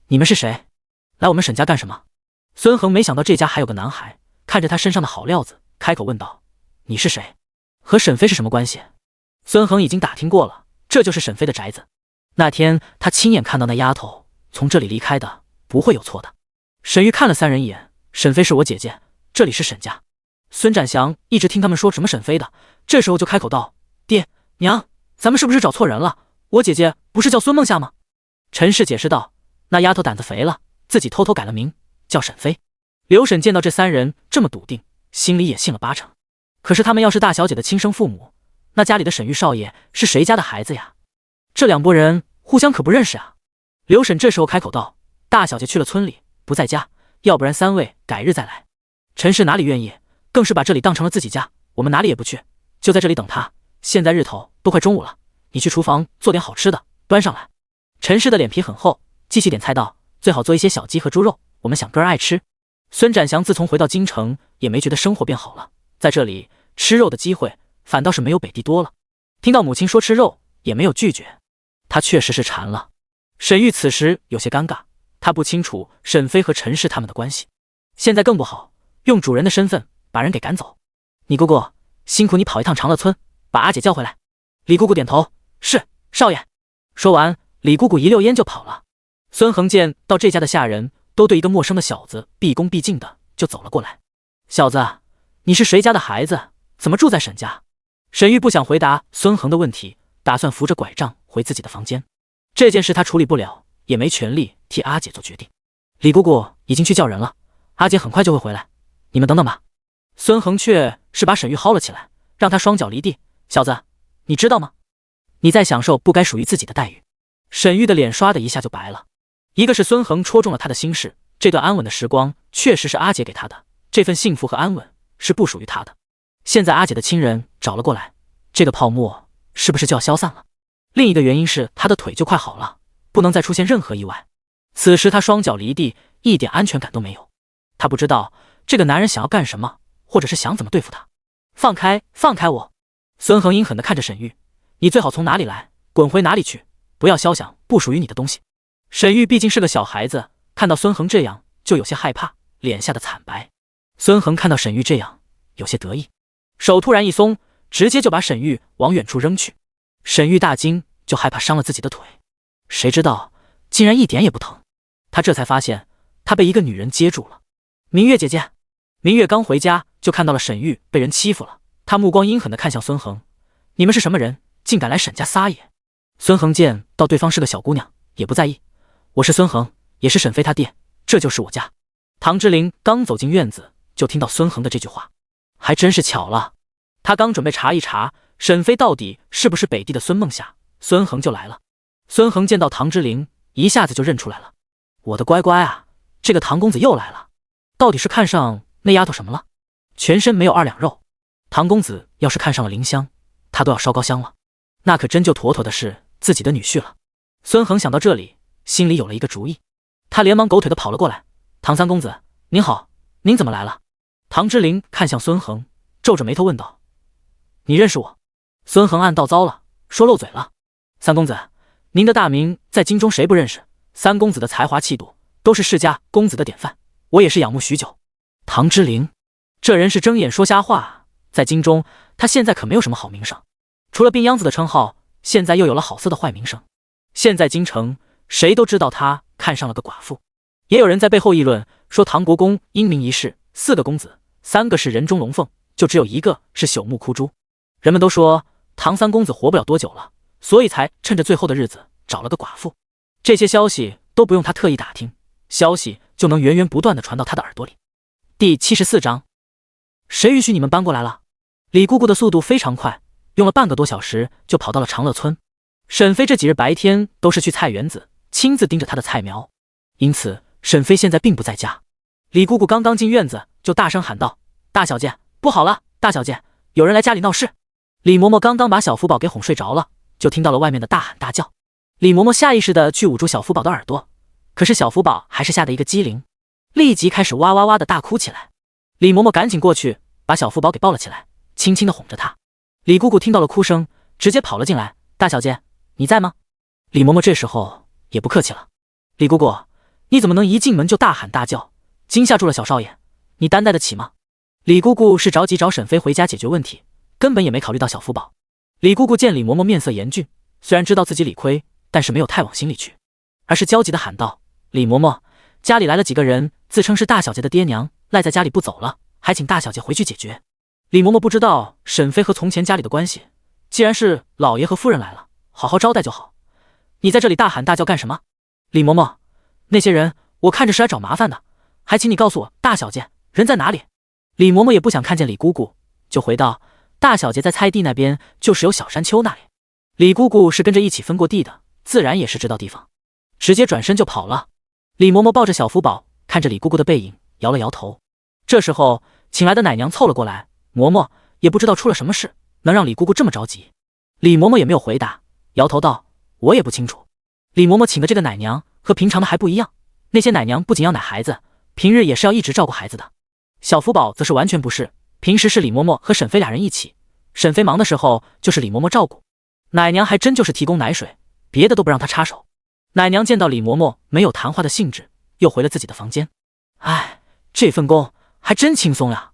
你们是谁？来我们沈家干什么？孙恒没想到这家还有个男孩，看着他身上的好料子，开口问道：你是谁？和沈飞是什么关系？孙恒已经打听过了，这就是沈飞的宅子。那天他亲眼看到那丫头从这里离开的，不会有错的。沈玉看了三人一眼：沈飞是我姐姐，这里是沈家。孙展祥一直听他们说什么沈飞的，这时候就开口道：爹娘，咱们是不是找错人了？我姐姐不是叫孙梦夏吗？陈氏解释道：那丫头胆子肥了，自己偷偷改了名叫沈飞。刘婶见到这三人这么笃定，心里也信了八成。可是他们要是大小姐的亲生父母，那家里的沈玉少爷是谁家的孩子呀？这两拨人互相可不认识啊。刘婶这时候开口道：大小姐去了村里，不在家，要不然三位改日再来。陈氏哪里愿意，更是把这里当成了自己家，我们哪里也不去，就在这里等她。现在日头都快中午了，你去厨房做点好吃的，端上来。陈氏的脸皮很厚，记起点菜道：最好做一些小鸡和猪肉，我们想哥儿爱吃。孙展祥自从回到京城，也没觉得生活变好了，在这里吃肉的机会反倒是没有北地多了。听到母亲说吃肉，也没有拒绝，他确实是馋了。沈玉此时有些尴尬，他不清楚沈飞和陈氏他们的关系，现在更不好用主人的身份把人给赶走。你姑姑辛苦你跑一趟长乐村，把阿姐叫回来。李姑姑点头：是，少爷。说完，李姑姑一溜烟就跑了。孙恒见到这家的下人都对一个陌生的小子毕恭毕敬的，就走了过来。小子，你是谁家的孩子？怎么住在沈家？沈玉不想回答孙恒的问题，打算扶着拐杖回自己的房间。这件事他处理不了，也没权利替阿姐做决定。李姑姑已经去叫人了，阿姐很快就会回来，你们等等吧。孙恒却是把沈玉薅了起来，让他双脚离地。小子，你知道吗？你在享受不该属于自己的待遇。沈玉的脸刷的一下就白了。一个是孙恒戳中了他的心事，这段安稳的时光确实是阿姐给他的，这份幸福和安稳是不属于他的。现在阿姐的亲人找了过来，这个泡沫是不是就要消散了？另一个原因是他的腿就快好了，不能再出现任何意外。此时他双脚离地，一点安全感都没有。他不知道这个男人想要干什么，或者是想怎么对付他。放开，放开我！孙恒阴狠地看着沈玉：你最好从哪里来，滚回哪里去，不要肖想不属于你的东西。沈玉毕竟是个小孩子，看到孙恒这样就有些害怕，脸下的惨白。孙恒看到沈玉这样，有些得意，手突然一松，直接就把沈玉往远处扔去。沈玉大惊，就害怕伤了自己的腿，谁知道竟然一点也不疼。他这才发现他被一个女人接住了。明月姐姐。明月刚回家就看到了沈玉被人欺负了，他目光阴狠地看向孙恒：你们是什么人，竟敢来沈家撒野？孙恒见到对方是个小姑娘，也不在意：我是孙恒，也是沈飞他爹，这就是我家。唐之琳刚走进院子，就听到孙恒的这句话，还真是巧了。他刚准备查一查沈飞到底是不是北地的孙梦夏，孙恒就来了。孙恒见到唐之琳，一下子就认出来了：我的乖乖啊，这个唐公子又来了，到底是看上那丫头什么了？全身没有2两肉，唐公子要是看上了林香，他都要烧高香了，那可真就妥妥的是自己的女婿了。孙恒想到这里，心里有了一个主意，他连忙狗腿的跑了过来：唐三公子，您好，您怎么来了？唐之琳看向孙恒，皱着眉头问道：“你认识我？”孙恒暗道糟了，说漏嘴了。三公子，您的大名在京中谁不认识？三公子的才华气度都是世家公子的典范，我也是仰慕许久。唐之琳，这人是睁眼说瞎话，在京中他现在可没有什么好名声，除了病秧子的称号，现在又有了好色的坏名声。现在京城谁都知道他看上了个寡妇，也有人在背后议论说唐国公英明一世，4个公子，3个是人中龙凤，就只有1个是朽木枯珠。人们都说唐三公子活不了多久了，所以才趁着最后的日子找了个寡妇。这些消息都不用他特意打听，消息就能源源不断地传到他的耳朵里。第74章，谁允许你们搬过来了？李姑姑的速度非常快，用了半个多小时就跑到了长乐村。沈飞这几日白天都是去菜园子，亲自盯着他的菜苗，因此沈飞现在并不在家。李姑姑刚刚进院子，就大声喊道：“大小姐，不好了！大小姐，有人来家里闹事！”李嬷嬷刚刚把小福宝给哄睡着了，就听到了外面的大喊大叫。李嬷嬷下意识地去捂住小福宝的耳朵，可是小福宝还是吓得一个机灵，立即开始哇哇哇的大哭起来。李嬷嬷赶紧过去把小福宝给抱了起来，轻轻地哄着他。李姑姑听到了哭声，直接跑了进来：“大小姐，你在吗？”李嬷嬷这时候也不客气了：“李姑姑，你怎么能一进门就大喊大叫，惊吓住了小少爷？你担待得起吗？”李姑姑是着急找沈飞回家解决问题，根本也没考虑到小福宝。李姑姑见李嬷嬷面色严峻，虽然知道自己理亏，但是没有太往心里去，而是焦急地喊道：“李嬷嬷，家里来了几个人，自称是大小姐的爹娘，赖在家里不走了，还请大小姐回去解决。”李嬷嬷不知道沈飞和从前家里的关系，既然是老爷和夫人来了，好好招待就好。你在这里大喊大叫干什么？李嬷嬷，那些人我看着是来找麻烦的，还请你告诉我大小姐人在哪里。李嬷嬷也不想看见李姑姑，就回道：“大小姐在菜地那边，就是有小山丘那里。”李姑姑是跟着一起分过地的，自然也是知道地方，直接转身就跑了。李嬷嬷抱着小福宝，看着李姑姑的背影，摇了摇头。这时候请来的奶娘凑了过来：“嬷嬷，也不知道出了什么事，能让李姑姑这么着急？”李嬷嬷也没有回答，摇头道：“我也不清楚。”李嬷嬷请的这个奶娘和平常的还不一样，那些奶娘不仅要奶孩子，平日也是要一直照顾孩子的。小福宝则是完全不是，平时是李嬷嬷和沈飞俩人一起，沈飞忙的时候就是李嬷嬷照顾。奶娘还真就是提供奶水，别的都不让她插手。奶娘见到李嬷嬷没有谈话的兴致，又回了自己的房间。哎，这份工还真轻松呀。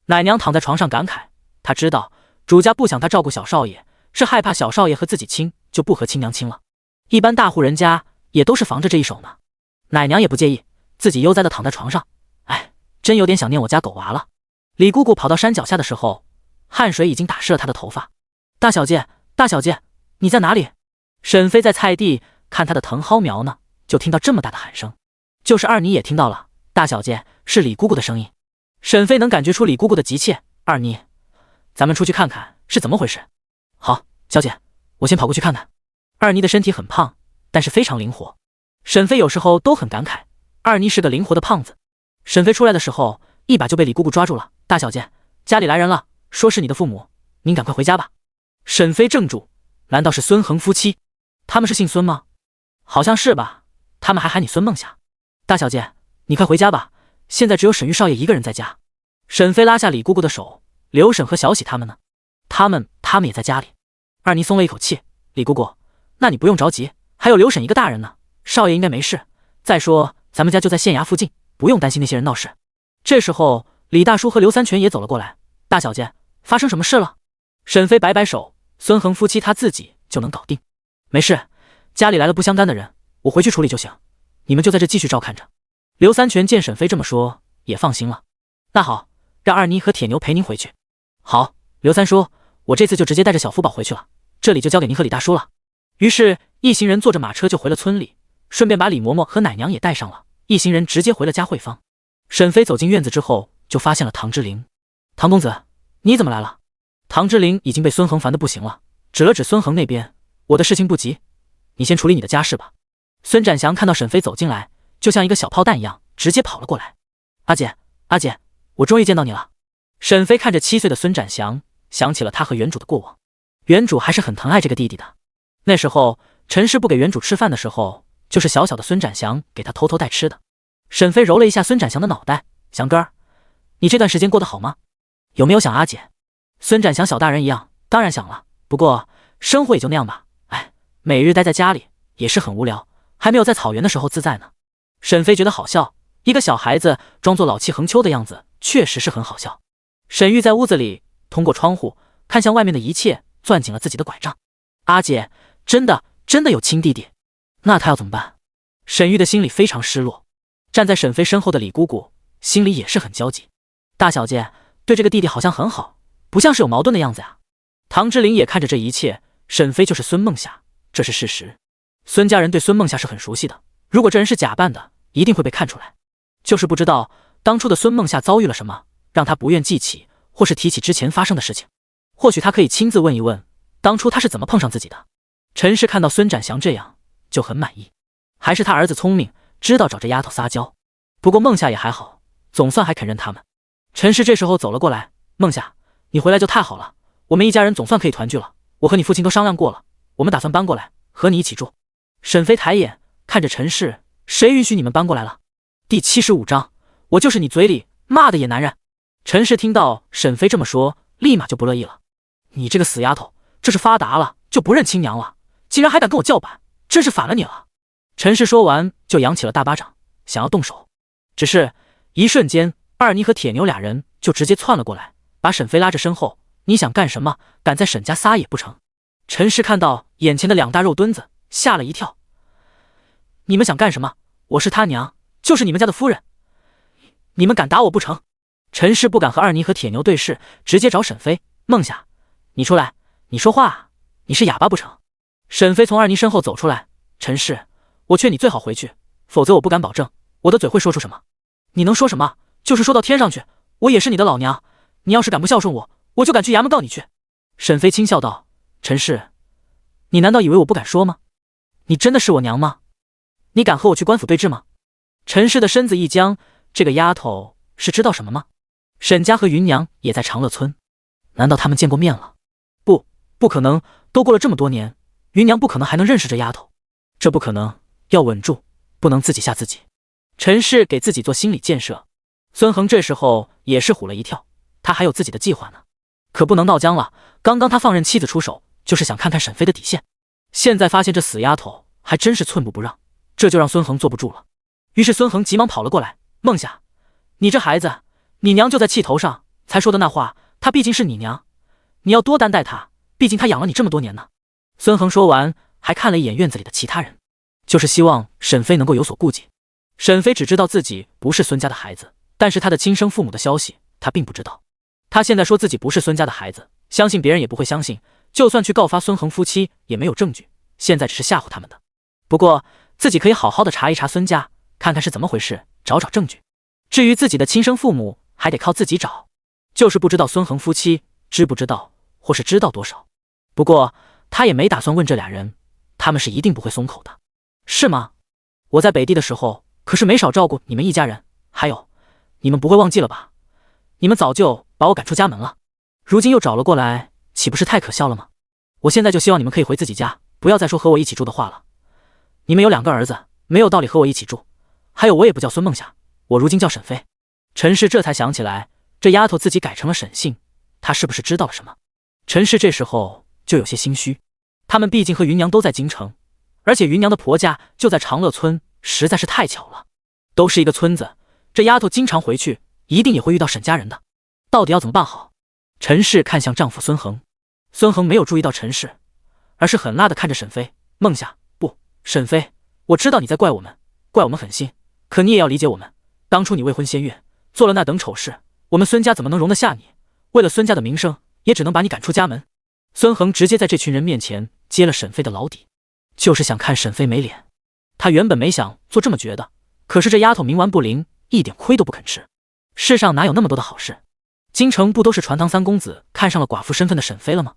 奶娘躺在床上感慨，她知道主家不想她照顾小少爷，是害怕小少爷和自己亲，就不和亲娘亲了。一般大户人家也都是防着这一手呢。奶娘也不介意，自己悠哉的躺在床上。哎，真有点想念我家狗娃了。李姑姑跑到山脚下的时候，汗水已经打湿了她的头发。大小姐，大小姐，你在哪里？沈飞在菜地看他的藤蒿苗呢，就听到这么大的喊声。就是二妮也听到了，大小姐，是李姑姑的声音。沈飞能感觉出李姑姑的急切。二妮，咱们出去看看是怎么回事。好，小姐，我先跑过去看看。二妮的身体很胖，但是非常灵活。沈飞有时候都很感慨，二妮是个灵活的胖子。沈飞出来的时候，一把就被李姑姑抓住了。大小姐，家里来人了，说是你的父母，您赶快回家吧。沈飞怔住，难道是孙恒夫妻？他们是姓孙吗？好像是吧，他们还喊你孙梦霞。大小姐，你快回家吧，现在只有沈玉少爷一个人在家。沈飞拉下李姑姑的手，刘婶和小喜他们呢？他们也在家里。二妮松了一口气，李姑姑，那你不用着急，还有刘婶一个大人呢，少爷应该没事。再说咱们家就在县衙附近，不用担心那些人闹事。这时候李大叔和刘三全也走了过来。大小姐，发生什么事了？沈飞摆摆手，孙恒夫妻他自己就能搞定，没事，家里来了不相干的人，我回去处理就行，你们就在这继续照看着。刘三全见沈飞这么说，也放心了。那好，让二妮和铁牛陪您回去。好，刘三叔，我这次就直接带着小福宝回去了，这里就交给您和李大叔了。于是一行人坐着马车就回了村里，顺便把李嬷嬷和奶娘也带上了，一行人直接回了佳慧坊。沈飞走进院子之后，就发现了唐之琳。唐公子，你怎么来了？唐之琳已经被孙恒烦得不行了，指了指孙恒那边，我的事情不急，你先处理你的家事吧。孙展祥看到沈飞走进来，就像一个小炮弹一样，直接跑了过来。阿姐，阿姐，我终于见到你了。沈飞看着7岁的孙展祥，想起了他和原主的过往。原主还是很疼爱这个弟弟的。那时候陈氏不给原主吃饭的时候，就是小小的孙展祥给他偷偷带吃的。沈飞揉了一下孙展祥的脑袋，祥哥儿，你这段时间过得好吗？有没有想阿姐？孙展祥小大人一样，当然想了，不过生活也就那样吧。哎，每日待在家里也是很无聊，还没有在草原的时候自在呢。沈飞觉得好笑，一个小孩子装作老气横秋的样子，确实是很好笑。沈玉在屋子里通过窗户看向外面的一切，攥紧了自己的拐杖。阿姐，真的有亲弟弟，那他要怎么办？沈玉的心里非常失落。站在沈飞身后的李姑姑心里也是很焦急。大小姐对这个弟弟好像很好，不像是有矛盾的样子呀。唐之琳也看着这一切，沈飞就是孙梦夏，这是事实。孙家人对孙梦夏是很熟悉的，如果这人是假扮的，一定会被看出来。就是不知道当初的孙梦夏遭遇了什么，让他不愿记起或是提起之前发生的事情。或许他可以亲自问一问，当初他是怎么碰上自己的。陈氏看到孙展祥这样就很满意，还是他儿子聪明，知道找这丫头撒娇。不过梦夏也还好，总算还肯认他们。陈氏这时候走了过来，梦夏，你回来就太好了，我们一家人总算可以团聚了。我和你父亲都商量过了，我们打算搬过来和你一起住。沈飞抬眼看着陈氏，谁允许你们搬过来了？第75章，我就是你嘴里骂的野男人。陈氏听到沈飞这么说，立马就不乐意了。你这个死丫头，这是发达了就不认亲娘了，竟然还敢跟我叫板，真是反了你了。陈氏说完就扬起了大巴掌，想要动手。只是一瞬间，二妮和铁牛俩人就直接窜了过来，把沈飞拉着身后。你想干什么？敢在沈家撒野不成？陈氏看到眼前的两大肉墩子，吓了一跳。你们想干什么？我是他娘，就是你们家的夫人，你们敢打我不成？陈氏不敢和二妮和铁牛对视，直接找沈飞。梦夏，你出来，你说话啊，你是哑巴不成？沈飞从二妮身后走出来。陈氏，我劝你最好回去，否则我不敢保证我的嘴会说出什么。你能说什么？就是说到天上去，我也是你的老娘，你要是敢不孝顺我，我就敢去衙门告你去。沈飞轻笑道。陈氏，你难道以为我不敢说吗？你真的是我娘吗？你敢和我去官府对质吗？陈氏的身子一僵，这个丫头是知道什么吗？沈家和云娘也在长乐村，难道他们见过面了？不可能，都过了这么多年，云娘不可能还能认识这丫头，这不可能，要稳住，不能自己吓自己。陈氏给自己做心理建设。孙恒这时候也是唬了一跳，他还有自己的计划呢，可不能闹僵了。刚刚他放任妻子出手，就是想看看沈飞的底线，现在发现这死丫头还真是寸步不让，这就让孙恒坐不住了。于是孙恒急忙跑了过来。梦夏，你这孩子，你娘就在气头上才说的那话，她毕竟是你娘，你要多担待她，毕竟她养了你这么多年呢。孙恒说完还看了一眼院子里的其他人，就是希望沈飞能够有所顾忌。沈飞只知道自己不是孙家的孩子，但是他的亲生父母的消息他并不知道。他现在说自己不是孙家的孩子，相信别人也不会相信，就算去告发孙恒夫妻也没有证据，现在只是吓唬他们的。不过自己可以好好的查一查孙家，看看是怎么回事，找找证据。至于自己的亲生父母，还得靠自己找，就是不知道孙恒夫妻知不知道，或是知道多少。不过他也没打算问这俩人，他们是一定不会松口的。是吗？我在北地的时候可是没少照顾你们一家人，还有你们不会忘记了吧？你们早就把我赶出家门了，如今又找了过来，岂不是太可笑了吗？我现在就希望你们可以回自己家，不要再说和我一起住的话了。你们有2个儿子，没有道理和我一起住。还有，我也不叫孙梦夏，我如今叫沈飞。陈氏这才想起来，这丫头自己改成了沈姓，她是不是知道了什么？陈氏这时候就有些心虚，他们毕竟和云娘都在京城，而且云娘的婆家就在长乐村，实在是太巧了。都是一个村子，这丫头经常回去，一定也会遇到沈家人的。到底要怎么办好？陈氏看向丈夫孙恒，孙恒没有注意到陈氏，而是很辣地看着沈飞。梦夏，不，沈飞，我知道你在怪我们狠心，可你也要理解我们。当初你未婚先孕，做了那等丑事，我们孙家怎么能容得下你？为了孙家的名声，也只能把你赶出家门。孙恒直接在这群人面前揭了沈飞的老底，就是想看沈飞没脸。他原本没想做这么绝的，可是这丫头冥顽不灵，一点亏都不肯吃。世上哪有那么多的好事？京城不都是传唐三公子看上了寡妇身份的沈飞了吗？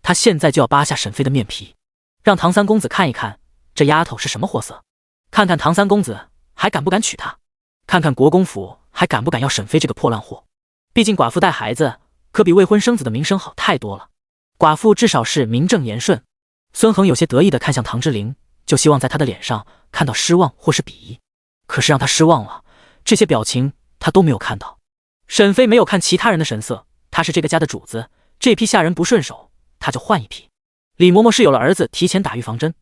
他现在就要扒下沈飞的面皮，让唐三公子看一看这丫头是什么货色，看看唐三公子还敢不敢娶她，看看国公府还敢不敢要沈飞这个破烂货。毕竟寡妇带孩子可比未婚生子的名声好太多了，寡妇至少是名正言顺。孙恒有些得意地看向唐之琳，就希望在他的脸上看到失望或是鄙夷，可是让他失望了，这些表情他都没有看到。沈飞没有看其他人的神色，他是这个家的主子，这批下人不顺手，他就换一批。李嬷嬷是有了儿子提前打预防针，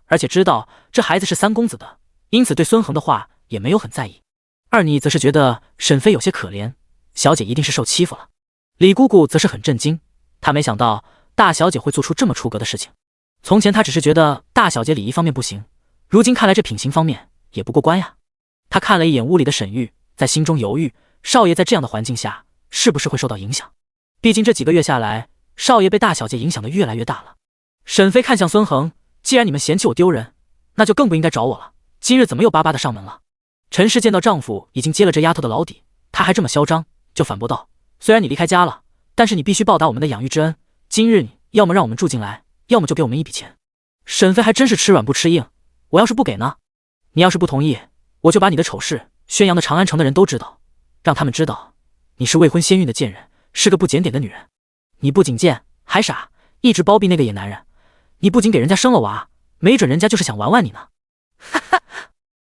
而且知道这孩子是三公子的，因此对孙恒的话也没有很在意。二妮则是觉得沈飞有些可怜，小姐一定是受欺负了。李姑姑则是很震惊，她没想到大小姐会做出这么出格的事情。从前她只是觉得大小姐礼仪方面不行，如今看来这品行方面也不过关呀。她看了一眼屋里的沈玉，在心中犹豫，少爷在这样的环境下是不是会受到影响？毕竟这几个月下来，少爷被大小姐影响的越来越大了。沈飞看向孙恒，既然你们嫌弃我丢人，那就更不应该找我了，今日怎么又巴巴的上门了？陈氏见到丈夫已经揭了这丫头的老底，她还这么嚣张，就反驳道：虽然你离开家了，但是你必须报答我们的养育之恩，今日你要么让我们住进来，要么就给我们一笔钱。沈飞还真是吃软不吃硬，我要是不给呢？你要是不同意，我就把你的丑事宣扬的长安城的人都知道，让他们知道你是未婚先孕的贱人，是个不检点的女人。你不仅贱还傻，一直包庇那个野男人，你不仅给人家生了娃，没准人家就是想玩玩你呢。哈哈。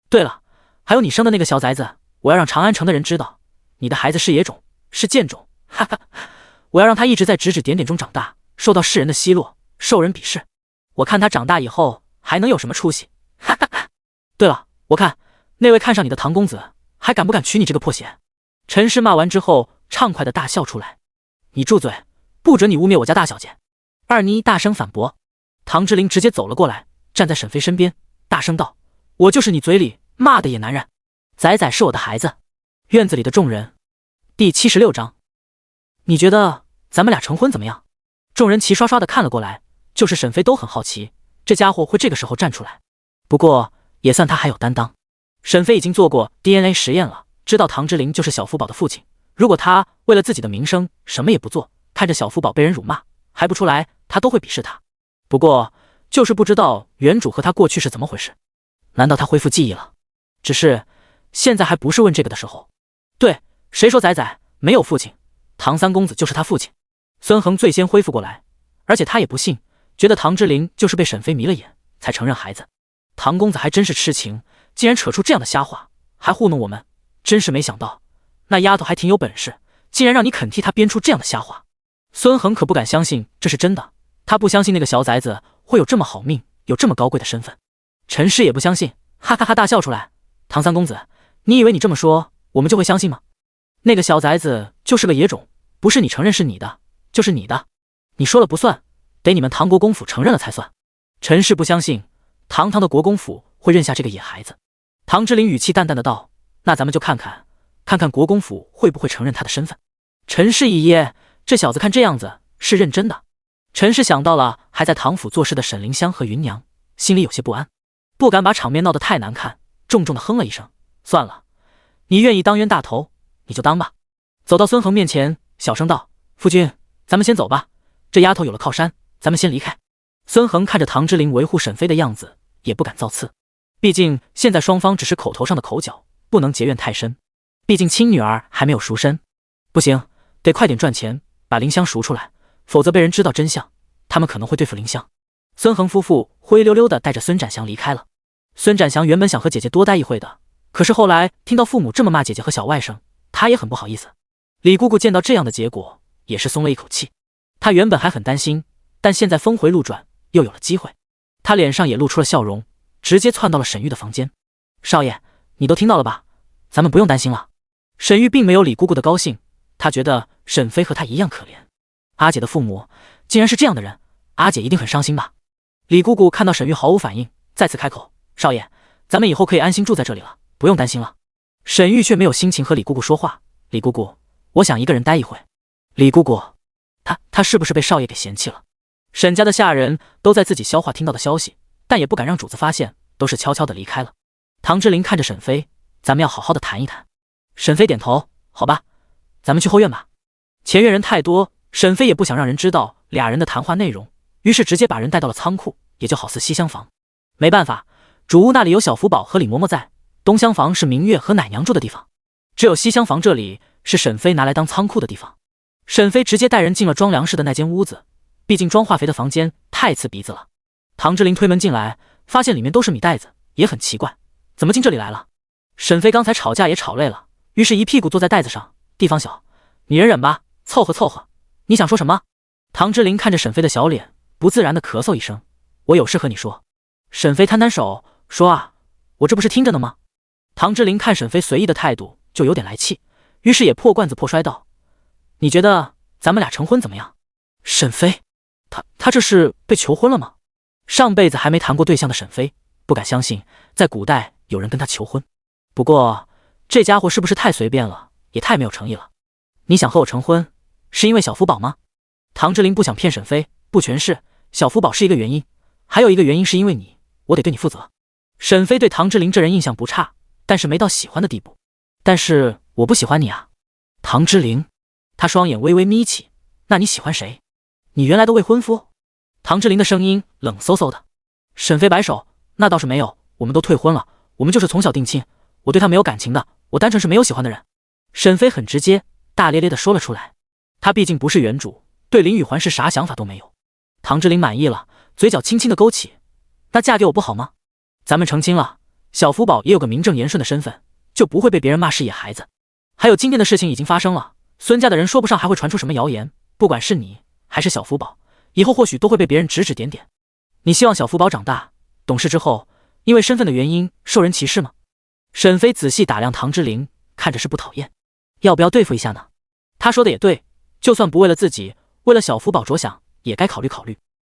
对了，还有你生的那个小崽子，我要让长安城的人知道，你的孩子是野种，是贱种。哈哈，我要让他一直在指指点点中长大，受到世人的奚落，受人鄙视。我看他长大以后还能有什么出息？哈哈。对了，我看那位看上你的唐公子还敢不敢娶你这个破鞋？陈氏骂完之后畅快的大笑出来。你住嘴，不准你污蔑我家大小姐！二妮大声反驳。唐之琳直接走了过来，站在沈飞身边，大声道：我就是你嘴里骂的野男人，仔仔是我的孩子。院子里的众人。第76章，你觉得咱们俩成婚怎么样？众人齐刷刷的看了过来，就是沈飞都很好奇，这家伙会这个时候站出来。不过也算他还有担当。沈飞已经做过 DNA 实验了，知道唐之琳就是小福宝的父亲。如果他为了自己的名声什么也不做，看着小福宝被人辱骂还不出来，他都会鄙视他。不过就是不知道原主和他过去是怎么回事。难道他恢复记忆了？只是现在还不是问这个的时候。对，谁说仔仔没有父亲？唐三公子就是他父亲。孙恒最先恢复过来，而且他也不信，觉得唐之琳就是被沈飞迷了眼才承认孩子。唐公子还真是痴情，竟然扯出这样的瞎话，还糊弄我们，真是没想到，那丫头还挺有本事，竟然让你肯替她编出这样的瞎话。孙恒可不敢相信这是真的，他不相信那个小崽子会有这么好命，有这么高贵的身份。陈氏也不相信，哈哈哈大笑出来。唐三公子，你以为你这么说我们就会相信吗？那个小崽子就是个野种，不是你承认是你的，就是你的，你说了不算，得你们唐国公府承认了才算。陈氏不相信堂堂的国公府会认下这个野孩子。唐之琳语气淡淡的道：那咱们就看看国公府会不会承认他的身份。陈氏一噎，这小子看这样子是认真的。陈氏想到了还在唐府做事的沈凌香和云娘，心里有些不安，不敢把场面闹得太难看，重重的哼了一声：算了，你愿意当冤大头你就当吧。走到孙恒面前，小声道：夫君，咱们先走吧，这丫头有了靠山，咱们先离开。孙恒看着唐之琳维护沈飞的样子，也不敢造次，毕竟现在双方只是口头上的口角，不能结怨太深，毕竟亲女儿还没有赎身。不行，得快点赚钱，把林香赎出来，否则被人知道真相，他们可能会对付林香。孙恒夫妇灰溜溜的带着孙展祥离开了。孙展祥原本想和姐姐多待一会的，可是后来听到父母这么骂姐姐和小外甥，他也很不好意思。李姑姑见到这样的结果，也是松了一口气。她原本还很担心，但现在峰回路转，又有了机会，她脸上也露出了笑容，直接窜到了沈玉的房间。少爷，你都听到了吧？咱们不用担心了。沈玉并没有李姑姑的高兴，她觉得沈飞和她一样可怜。阿姐的父母竟然是这样的人，阿姐一定很伤心吧？李姑姑看到沈玉毫无反应，再次开口：少爷，咱们以后可以安心住在这里了，不用担心了。沈玉却没有心情和李姑姑说话。李姑姑，我想一个人待一会。李姑姑，她是不是被少爷给嫌弃了？沈家的下人都在自己消化听到的消息，但也不敢让主子发现，都是悄悄的离开了。唐之琳看着沈飞：咱们要好好的谈一谈。沈飞点头：好吧，咱们去后院吧。前院人太多，沈飞也不想让人知道俩人的谈话内容，于是直接把人带到了仓库，也就好似西厢房。没办法，主屋那里有小福宝和李嬷嬷在，东厢房是明月和奶娘住的地方，只有西厢房这里是沈飞拿来当仓库的地方。沈飞直接带人进了庄良氏的那间屋子，毕竟庄化肥的房间太刺鼻子了。唐之琳推门进来，发现里面都是米袋子，也很奇怪，怎么进这里来了？沈飞刚才吵架也吵累了，于是一屁股坐在袋子上。地方小，你忍忍吧，凑合凑合。你想说什么？唐之琳看着沈飞的小脸，不自然的咳嗽一声。我有事和你说。沈飞摊摊手，说啊，我这不是听着呢吗？唐之琳看沈飞随意的态度，就有点来气，于是也破罐子破摔道：你觉得咱们俩成婚怎么样？沈飞，他这是被求婚了吗？上辈子还没谈过对象的沈飞，不敢相信在古代有人跟他求婚。不过这家伙是不是太随便了，也太没有诚意了。你想和我成婚，是因为小福宝吗？唐之琳不想骗沈飞，不全是，小福宝是一个原因，还有一个原因是因为你，我得对你负责。沈飞对唐之琳这人印象不差，但是没到喜欢的地步。但是我不喜欢你啊。唐之琳，他双眼微微眯起，那你喜欢谁？你原来的未婚夫？唐之琳的声音冷飕飕的。沈飞摆手，那倒是没有，我们都退婚了，我们就是从小定亲，我对他没有感情的，我单纯是没有喜欢的人。沈飞很直接，大咧咧地说了出来。他毕竟不是原主，对林雨环是啥想法都没有。唐之琳满意了，嘴角轻轻地勾起，那嫁给我不好吗？咱们成亲了，小福宝也有个名正言顺的身份，就不会被别人骂是野孩子。还有今天的事情已经发生了，孙家的人说不上还会传出什么谣言，不管是你还是小福宝，以后或许都会被别人指指点点。你希望小福宝长大懂事之后，因为身份的原因受人歧视吗？沈飞仔细打量唐之琳，看着是不讨厌，要不要对付一下呢？他说的也对，就算不为了自己，为了小福宝着想，也该考虑考虑。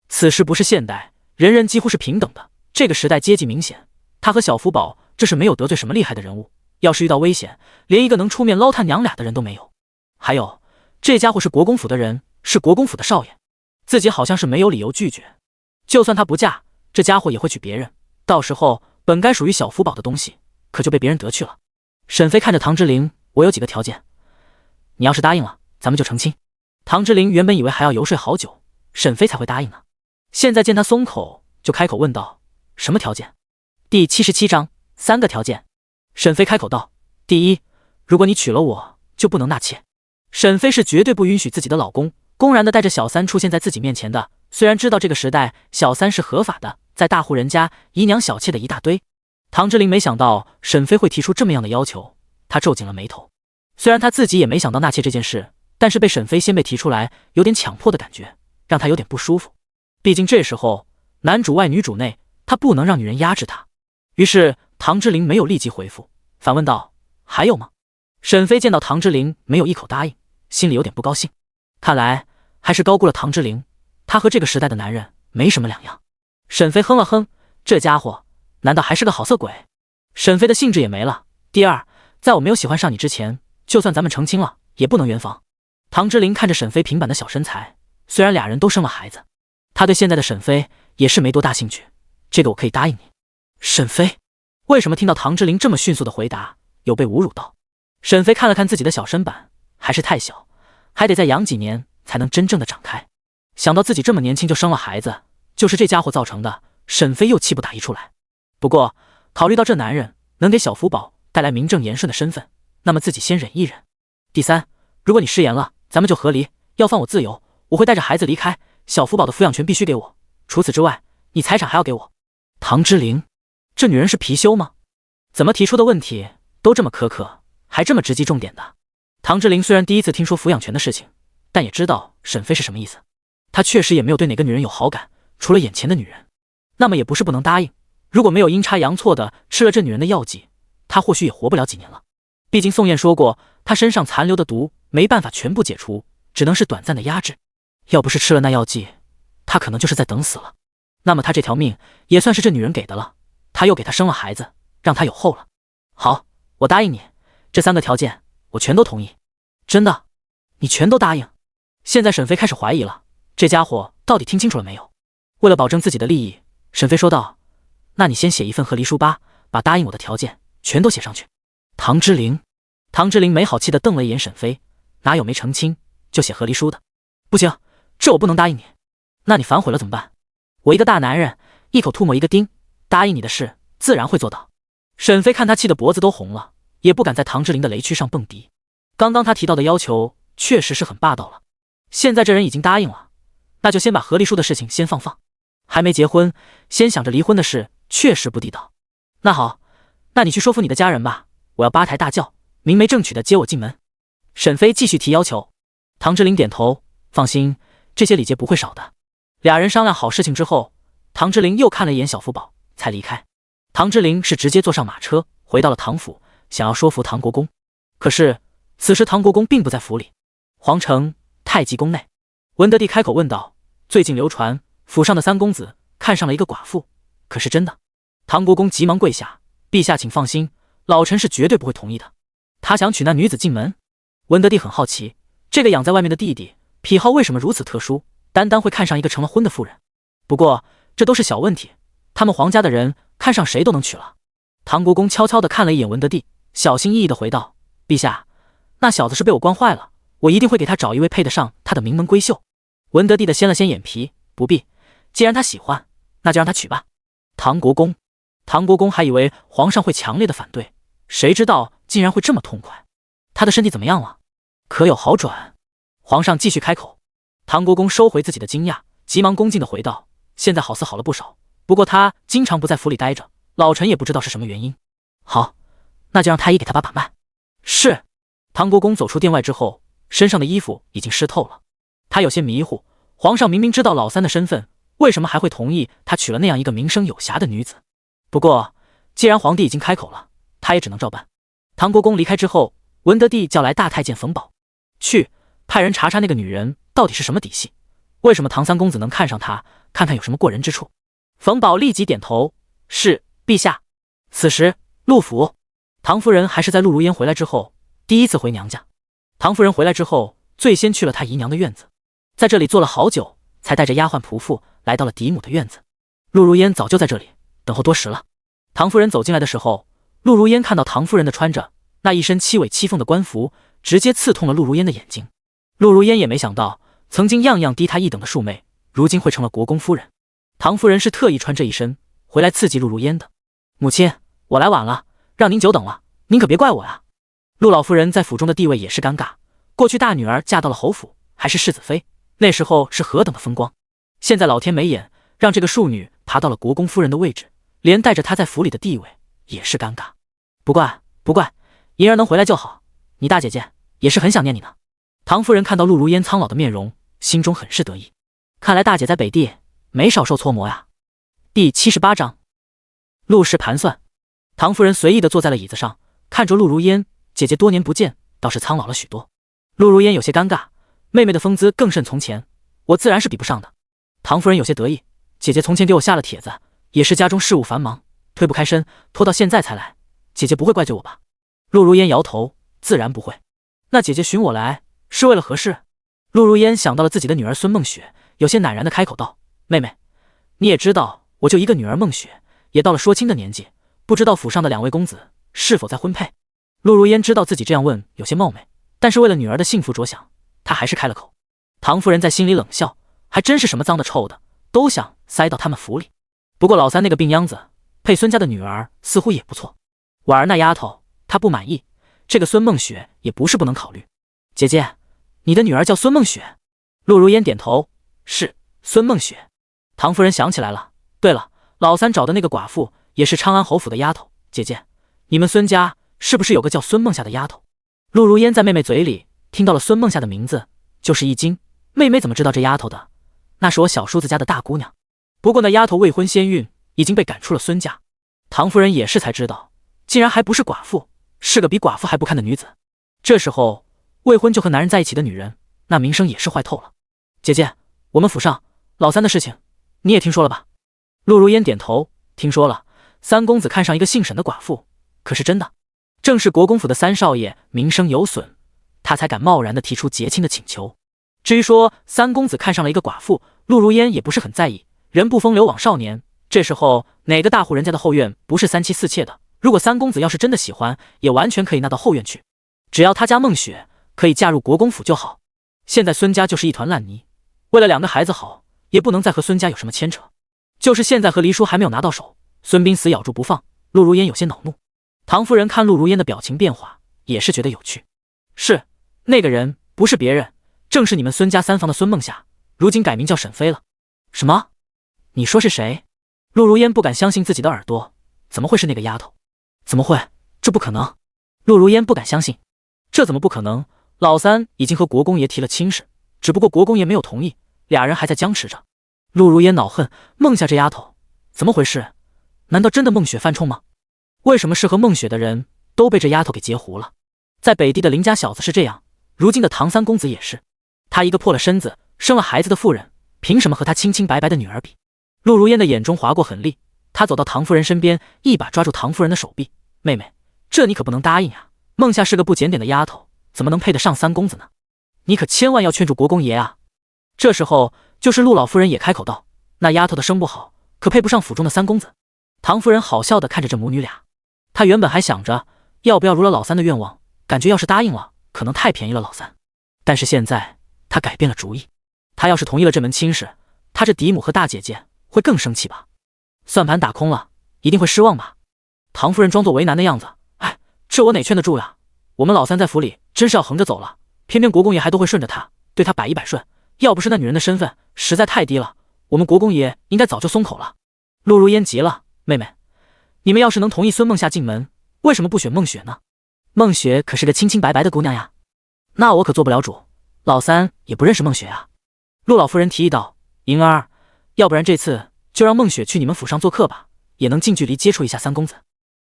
此时不是现代，人人几乎是平等的，这个时代阶级明显，他和小福宝这是没有得罪什么厉害的人物，要是遇到危险，连一个能出面捞他娘俩的人都没有。还有，这家伙是国公府的人，是国公府的少爷，自己好像是没有理由拒绝。就算他不嫁，这家伙也会娶别人，到时候本该属于小福宝的东西，可就被别人得去了。沈飞看着唐之琳，我有几个条件，你要是答应了，咱们就成亲。唐之琳原本以为还要游说好久，沈飞才会答应呢，现在见他松口，就开口问道：什么条件？第77章3个条件。沈飞开口道：第一，如果你娶了我，就不能纳妾。沈飞是绝对不允许自己的老公公然的带着小三出现在自己面前的，虽然知道这个时代小三是合法的，在大户人家姨娘小妾的一大堆。唐之琳没想到沈飞会提出这么样的要求，他皱紧了眉头。虽然他自己也没想到纳妾这件事，但是被沈飞先被提出来，有点强迫的感觉，让他有点不舒服。毕竟这时候男主外女主内，他不能让女人压制他。于是唐之琳没有立即回复，反问道：还有吗？沈飞见到唐之琳没有一口答应，心里有点不高兴，看来还是高估了唐之琳，他和这个时代的男人没什么两样。沈飞哼了哼，这家伙难道还是个好色鬼？沈飞的兴致也没了。第二，在我没有喜欢上你之前，就算咱们成亲了，也不能圆房。唐之琳看着沈飞平板的小身材，虽然俩人都生了孩子，他对现在的沈飞也是没多大兴趣。这个我可以答应你。沈飞为什么听到唐之琳这么迅速的回答，有被侮辱到？沈飞看了看自己的小身板，还是太小，还得再养几年才能真正的长开。想到自己这么年轻就生了孩子，就是这家伙造成的，沈飞又气不打一处来。不过考虑到这男人能给小福宝带来名正言顺的身份，那么自己先忍一忍。第三，如果你食言了，咱们就和离，要放我自由，我会带着孩子离开，小福宝的抚养权必须给我，除此之外，你财产还要给我。唐之琳，这女人是貔貅吗？怎么提出的问题都这么苛刻，还这么直击重点的？唐之琳虽然第一次听说抚养权的事情，但也知道沈飞是什么意思。他确实也没有对哪个女人有好感，除了眼前的女人。那么也不是不能答应，如果没有阴差阳错的吃了这女人的药剂，他或许也活不了几年了。毕竟宋燕说过，他身上残留的毒没办法全部解除，只能是短暂的压制。要不是吃了那药剂，他可能就是在等死了。那么他这条命也算是这女人给的了，他又给他生了孩子，让他有后了。好，我答应你，这3个条件我全都同意。真的？你全都答应？现在沈飞开始怀疑了，这家伙到底听清楚了没有？为了保证自己的利益，沈飞说道：那你先写一份和离书吧，把答应我的条件全都写上去。唐之琳没好气地瞪了一眼沈飞，哪有没成亲就写和离书的？不行，这我不能答应你。那你反悔了怎么办？我一个大男人，一口吐沫一个钉，答应你的事自然会做到。沈飞看他气得脖子都红了，也不敢在唐之琳的雷区上蹦迪。刚刚他提到的要求确实是很霸道了，现在这人已经答应了，那就先把和离书的事情先放。还没结婚，先想着离婚的事确实不地道。那好，那你去说服你的家人吧，我要8抬大轿，明媒正娶的接我进门。沈飞继续提要求。唐之琳点头，放心，这些礼节不会少的。俩人商量好事情之后，唐之琳又看了一眼小福宝，才离开。唐之琳是直接坐上马车，回到了唐府，想要说服唐国公。可是此时唐国公并不在府里，皇城太极宫内，文德帝开口问道：“最近流传府上的三公子看上了一个寡妇，可是真的？”唐国公急忙跪下：“陛下请放心，老臣是绝对不会同意的。他想娶那女子进门。”文德帝很好奇，这个养在外面的弟弟癖好为什么如此特殊，单单会看上一个成了婚的妇人。不过这都是小问题，他们皇家的人看上谁都能娶了。唐国公悄悄地看了一眼文德帝，小心翼翼地回道：“陛下，那小子是被我惯坏了，我一定会给他找一位配得上他的名门闺秀。”文德帝的掀了掀眼皮：“不必，既然他喜欢，那就让他娶吧。”唐国公还以为皇上会强烈的反对，谁知道竟然会这么痛快。他的身体怎么样了？可有好转？皇上继续开口。唐国公收回自己的惊讶，急忙恭敬地回道：“现在好似好了不少，不过他经常不在府里待着，老臣也不知道是什么原因。”“好，那就让太医给他把脉。”“是。”唐国公走出殿外之后，身上的衣服已经湿透了。他有些迷糊，皇上明明知道老三的身份，为什么还会同意他娶了那样一个名声有侠的女子？不过既然皇帝已经开口了，他也只能照办。唐国公离开之后，文德帝叫来大太监冯保，去派人查查那个女人到底是什么底细，为什么唐三公子能看上她，看看有什么过人之处。冯保立即点头：“是，陛下。”此时陆府，唐夫人还是在陆如烟回来之后第一次回娘家。唐夫人回来之后，最先去了她姨娘的院子，在这里坐了好久，才带着丫鬟仆妇来到了嫡母的院子。陆如烟早就在这里等候多时了。唐夫人走进来的时候，陆如烟看到唐夫人的穿着那一身七尾七凤的官服，直接刺痛了陆如烟的眼睛。陆如烟也没想到，曾经样样低她一等的庶妹，如今会成了国公夫人。唐夫人是特意穿这一身回来刺激陆如烟的。“母亲，我来晚了，让您久等了，您可别怪我呀。”陆老夫人在府中的地位也是尴尬，过去大女儿嫁到了侯府，还是世子妃，那时候是何等的风光。现在老天没眼，让这个庶女爬到了国公夫人的位置，连带着她在府里的地位也是尴尬。不怪，银儿能回来就好，你大姐姐也是很想念你呢。唐夫人看到陆如烟苍老的面容，心中很是得意，看来大姐在北地没少受搓磨呀。第78章，陆氏盘算。唐夫人随意地坐在了椅子上，看着陆如烟，姐姐多年不见，倒是苍老了许多。陆如烟有些尴尬，妹妹的风姿更胜从前，我自然是比不上的。唐夫人有些得意，姐姐从前给我下了帖子，也是家中事务繁忙，推不开身，拖到现在才来，姐姐不会怪罪我吧？陆如烟摇头，自然不会。那姐姐寻我来是为了何事？陆如烟想到了自己的女儿孙梦雪，有些赧然地开口道：“妹妹，你也知道，我就一个女儿梦雪，也到了说亲的年纪，不知道府上的2位公子是否在婚配？”陆如烟知道自己这样问有些冒昧，但是为了女儿的幸福着想，她还是开了口。唐夫人在心里冷笑，还真是什么脏的臭的都想塞到他们府里。不过老三那个病秧子配孙家的女儿似乎也不错。婉儿那丫头她不满意，这个孙梦雪也不是不能考虑。姐姐，你的女儿叫孙梦雪？陆如烟点头：“是，孙梦雪。”唐夫人想起来了，对了，老三找的那个寡妇也是昌安侯府的丫头。姐姐，你们孙家是不是有个叫孙梦夏的丫头？陆如烟在妹妹嘴里听到了孙梦夏的名字，就是一惊，妹妹怎么知道这丫头的？那是我小叔子家的大姑娘。不过那丫头未婚先孕，已经被赶出了孙家。唐夫人也是才知道，竟然还不是寡妇，是个比寡妇还不堪的女子。这时候未婚就和男人在一起的女人，那名声也是坏透了。姐姐，我们府上老三的事情你也听说了吧？陆如烟点头：“听说了，三公子看上一个姓沈的寡妇，可是真的？”正是国公府的三少爷名声有损，他才敢贸然地提出结亲的请求。至于说三公子看上了一个寡妇，陆如烟也不是很在意，人不风流枉少年，这时候哪个大户人家的后院不是三妻四妾的？如果三公子要是真的喜欢，也完全可以纳到后院去，只要他家梦雪可以嫁入国公府就好。现在孙家就是一团烂泥，为了2个孩子好，也不能再和孙家有什么牵扯。就是现在和黎叔还没有拿到手，孙斌死咬住不放，陆如烟有些恼怒。唐夫人看陆如烟的表情变化，也是觉得有趣。是，那个人不是别人，正是你们孙家三房的孙梦夏，如今改名叫沈妃了。什么？你说是谁？陆如烟不敢相信自己的耳朵，怎么会是那个丫头？怎么会？这不可能！陆如烟不敢相信，这怎么不可能？老三已经和国公爷提了亲事，只不过国公爷没有同意，俩人还在僵持着。陆如烟恼恨孟夏这丫头，怎么回事？难道真的孟雪犯冲吗？为什么适合孟雪的人都被这丫头给截胡了？在北地的林家小子是这样，如今的唐三公子也是。他一个破了身子、生了孩子的妇人，凭什么和他清清白白的女儿比？陆如烟的眼中划过狠戾，他走到唐夫人身边，一把抓住唐夫人的手臂：“妹妹，这你可不能答应啊！孟夏是个不检点的丫头，怎么能配得上三公子呢？你可千万要劝住国公爷啊！”这时候，就是陆老夫人也开口道：“那丫头的生不好，可配不上府中的三公子。”唐夫人好笑地看着这母女俩，她原本还想着要不要如了老三的愿望，感觉要是答应了，可能太便宜了老三。但是现在她改变了主意，她要是同意了这门亲事，她这嫡母和大姐姐会更生气吧？算盘打空了，一定会失望吧？唐夫人装作为难的样子：“哎，这我哪劝得住呀？我们老三在府里真是要横着走了，偏偏国公爷还都会顺着他，对他百依百顺。要不是那女人的身份实在太低了，我们国公爷应该早就松口了。”陆如烟急了：“妹妹，你们要是能同意孙孟夏进门，为什么不选孟雪呢？孟雪可是个清清白白的姑娘呀。”“那我可做不了主，老三也不认识孟雪啊。”陆老夫人提议道：“莹儿，要不然这次就让孟雪去你们府上做客吧，也能近距离接触一下三公子。”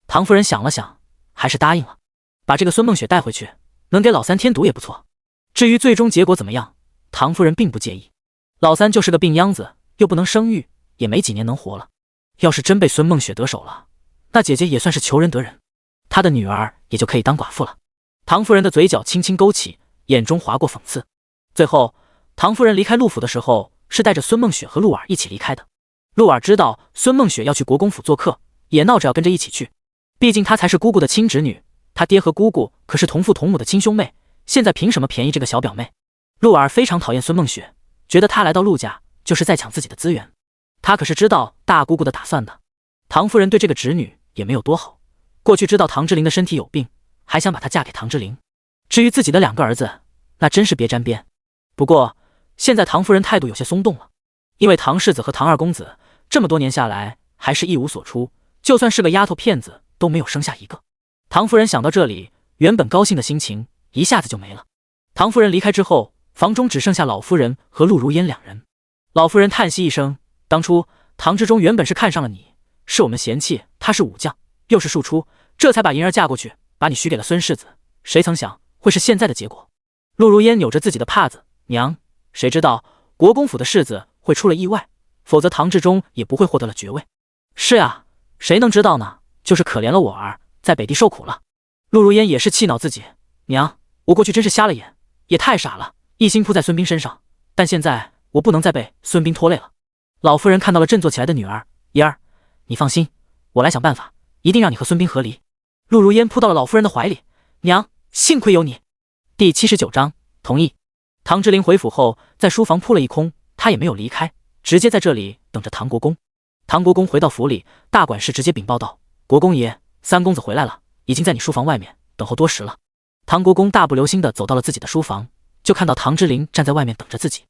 唐夫人想了想，还是答应了，把这个孙孟雪带回去，能给老三添堵也不错。至于最终结果怎么样，唐夫人并不介意，老三就是个病秧子，又不能生育，也没几年能活了。要是真被孙孟雪得手了，那姐姐也算是求人得人，她的女儿也就可以当寡妇了。唐夫人的嘴角轻轻勾起，眼中划过讽刺。最后，唐夫人离开陆府的时候，是带着孙孟雪和陆儿一起离开的。陆儿知道孙孟雪要去国公府做客，也闹着要跟着一起去，毕竟她才是姑姑的亲侄女，她爹和姑姑可是同父同母的亲兄妹，现在凭什么便宜这个小表妹？陆儿非常讨厌孙孟雪，觉得她来到陆家就是在抢自己的资源。她可是知道大姑姑的打算的。唐夫人对这个侄女也没有多好，过去知道唐之琳的身体有病，还想把她嫁给唐之琳。至于自己的两个儿子，那真是别沾边。不过现在唐夫人态度有些松动了，因为唐世子和唐二公子这么多年下来还是一无所出，就算是个丫头片子都没有生下一个。唐夫人想到这里，原本高兴的心情一下子就没了。唐夫人离开之后，房中只剩下老夫人和陆如烟两人。老夫人叹息一声：“当初唐之中原本是看上了你，是我们嫌弃他是武将，又是庶出，这才把银儿嫁过去，把你许给了孙世子。谁曾想会是现在的结果？”陆如烟扭着自己的帕子：“娘，谁知道国公府的世子会出了意外，否则唐志忠也不会获得了爵位。”“是啊，谁能知道呢？就是可怜了我儿，在北地受苦了。”陆如烟也是气恼自己：“娘，我过去真是瞎了眼，也太傻了，一心扑在孙膑身上，但现在我不能再被孙膑拖累了。”老夫人看到了振作起来的女儿：“怡儿，你放心，我来想办法，一定让你和孙膑和离。”陆如烟扑到了老夫人的怀里：“娘，幸亏有你。”第79章同意。唐之琳回府后，在书房扑了一空，他也没有离开，直接在这里等着唐国公。唐国公回到府里，大管事直接禀报道：“国公爷，三公子回来了，已经在你书房外面等候多时了。”唐国公大步流星地走到了自己的书房，就看到唐之琳站在外面等着自己。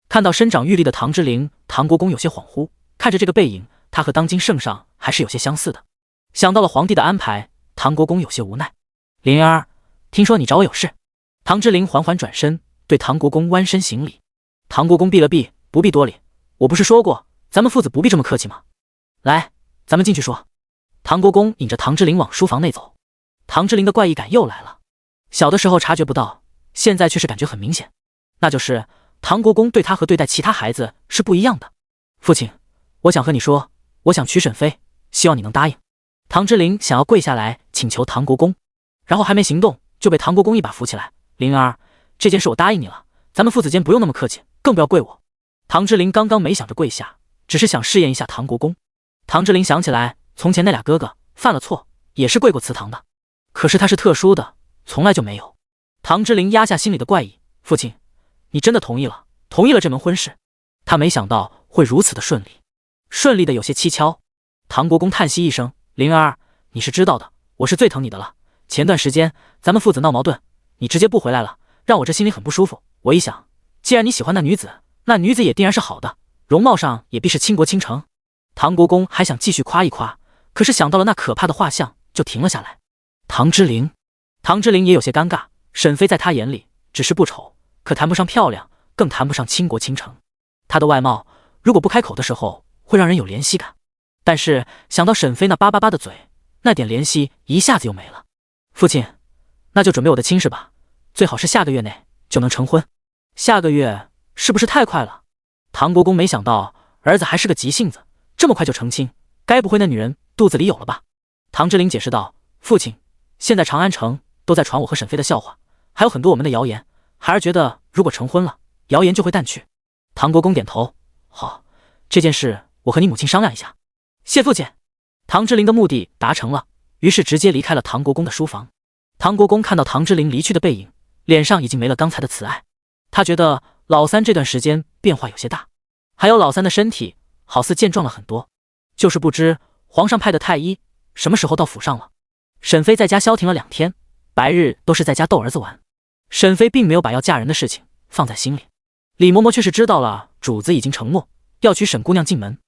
看到身长玉立的唐之琳，唐国公有些恍惚，看着这个背影，他和当今圣上还是有些相似的。想到了皇帝的安排，唐国公有些无奈：“琳儿，听说你找我有事？”唐之琳缓缓转身，对唐国公弯身行礼。唐国公闭了闭：“不必多礼，我不是说过咱们父子不必这么客气吗？来，咱们进去说。”唐国公引着唐之琳往书房内走。唐之琳的怪异感又来了，小的时候察觉不到，现在却是感觉很明显，那就是唐国公对他和对待其他孩子是不一样的。“父亲，我想和你说，我想娶沈妃，希望你能答应。”唐之琳想要跪下来请求唐国公，然后还没行动，就被唐国公一把扶起来：“琳儿，这件事我答应你了，咱们父子间不用那么客气，更不要跪我。”唐之琳刚刚没想着跪下，只是想试验一下唐国公。唐之琳想起来，从前那俩哥哥犯了错，也是跪过祠堂的，可是他是特殊的，从来就没有。唐之琳压下心里的怪异：“父亲，你真的同意了？同意了这门婚事？”他没想到会如此的顺利，顺利的有些蹊跷。唐国公叹息一声：“琳儿，你是知道的，我是最疼你的了。前段时间咱们父子闹矛盾，你直接不回来了，让我这心里很不舒服。我一想，既然你喜欢那女子，那女子也定然是好的，容貌上也必是倾国倾城。”唐国公还想继续夸一夸，可是想到了那可怕的画像，就停了下来。唐之琳，唐之琳也有些尴尬，沈飞在她眼里只是不丑，可谈不上漂亮，更谈不上倾国倾城。她的外貌如果不开口的时候会让人有怜惜感，但是想到沈飞那叭叭叭的嘴，那点怜惜一下子又没了。父亲，那就准备我的亲事吧，最好是下个月内就能成婚。下个月是不是太快了？唐国公没想到儿子还是个急性子，这么快就成亲，该不会那女人肚子里有了吧？唐之琳解释道，父亲，现在长安城都在传我和沈飞的笑话，还有很多我们的谣言，孩儿觉得如果成婚了，谣言就会淡去。唐国公点头，好，这件事我和你母亲商量一下。谢父亲。唐之琳的目的达成了，于是直接离开了唐国公的书房。唐国公看到唐之琳离去的背影，脸上已经没了刚才的慈爱，他觉得老三这段时间变化有些大，还有老三的身体好似健壮了很多，就是不知皇上派的太医什么时候到府上了。沈飞在家消停了2天，白日都是在家逗儿子玩。沈飞并没有把要嫁人的事情放在心里，李嬷嬷却是知道了主子已经承诺要娶沈姑娘进门。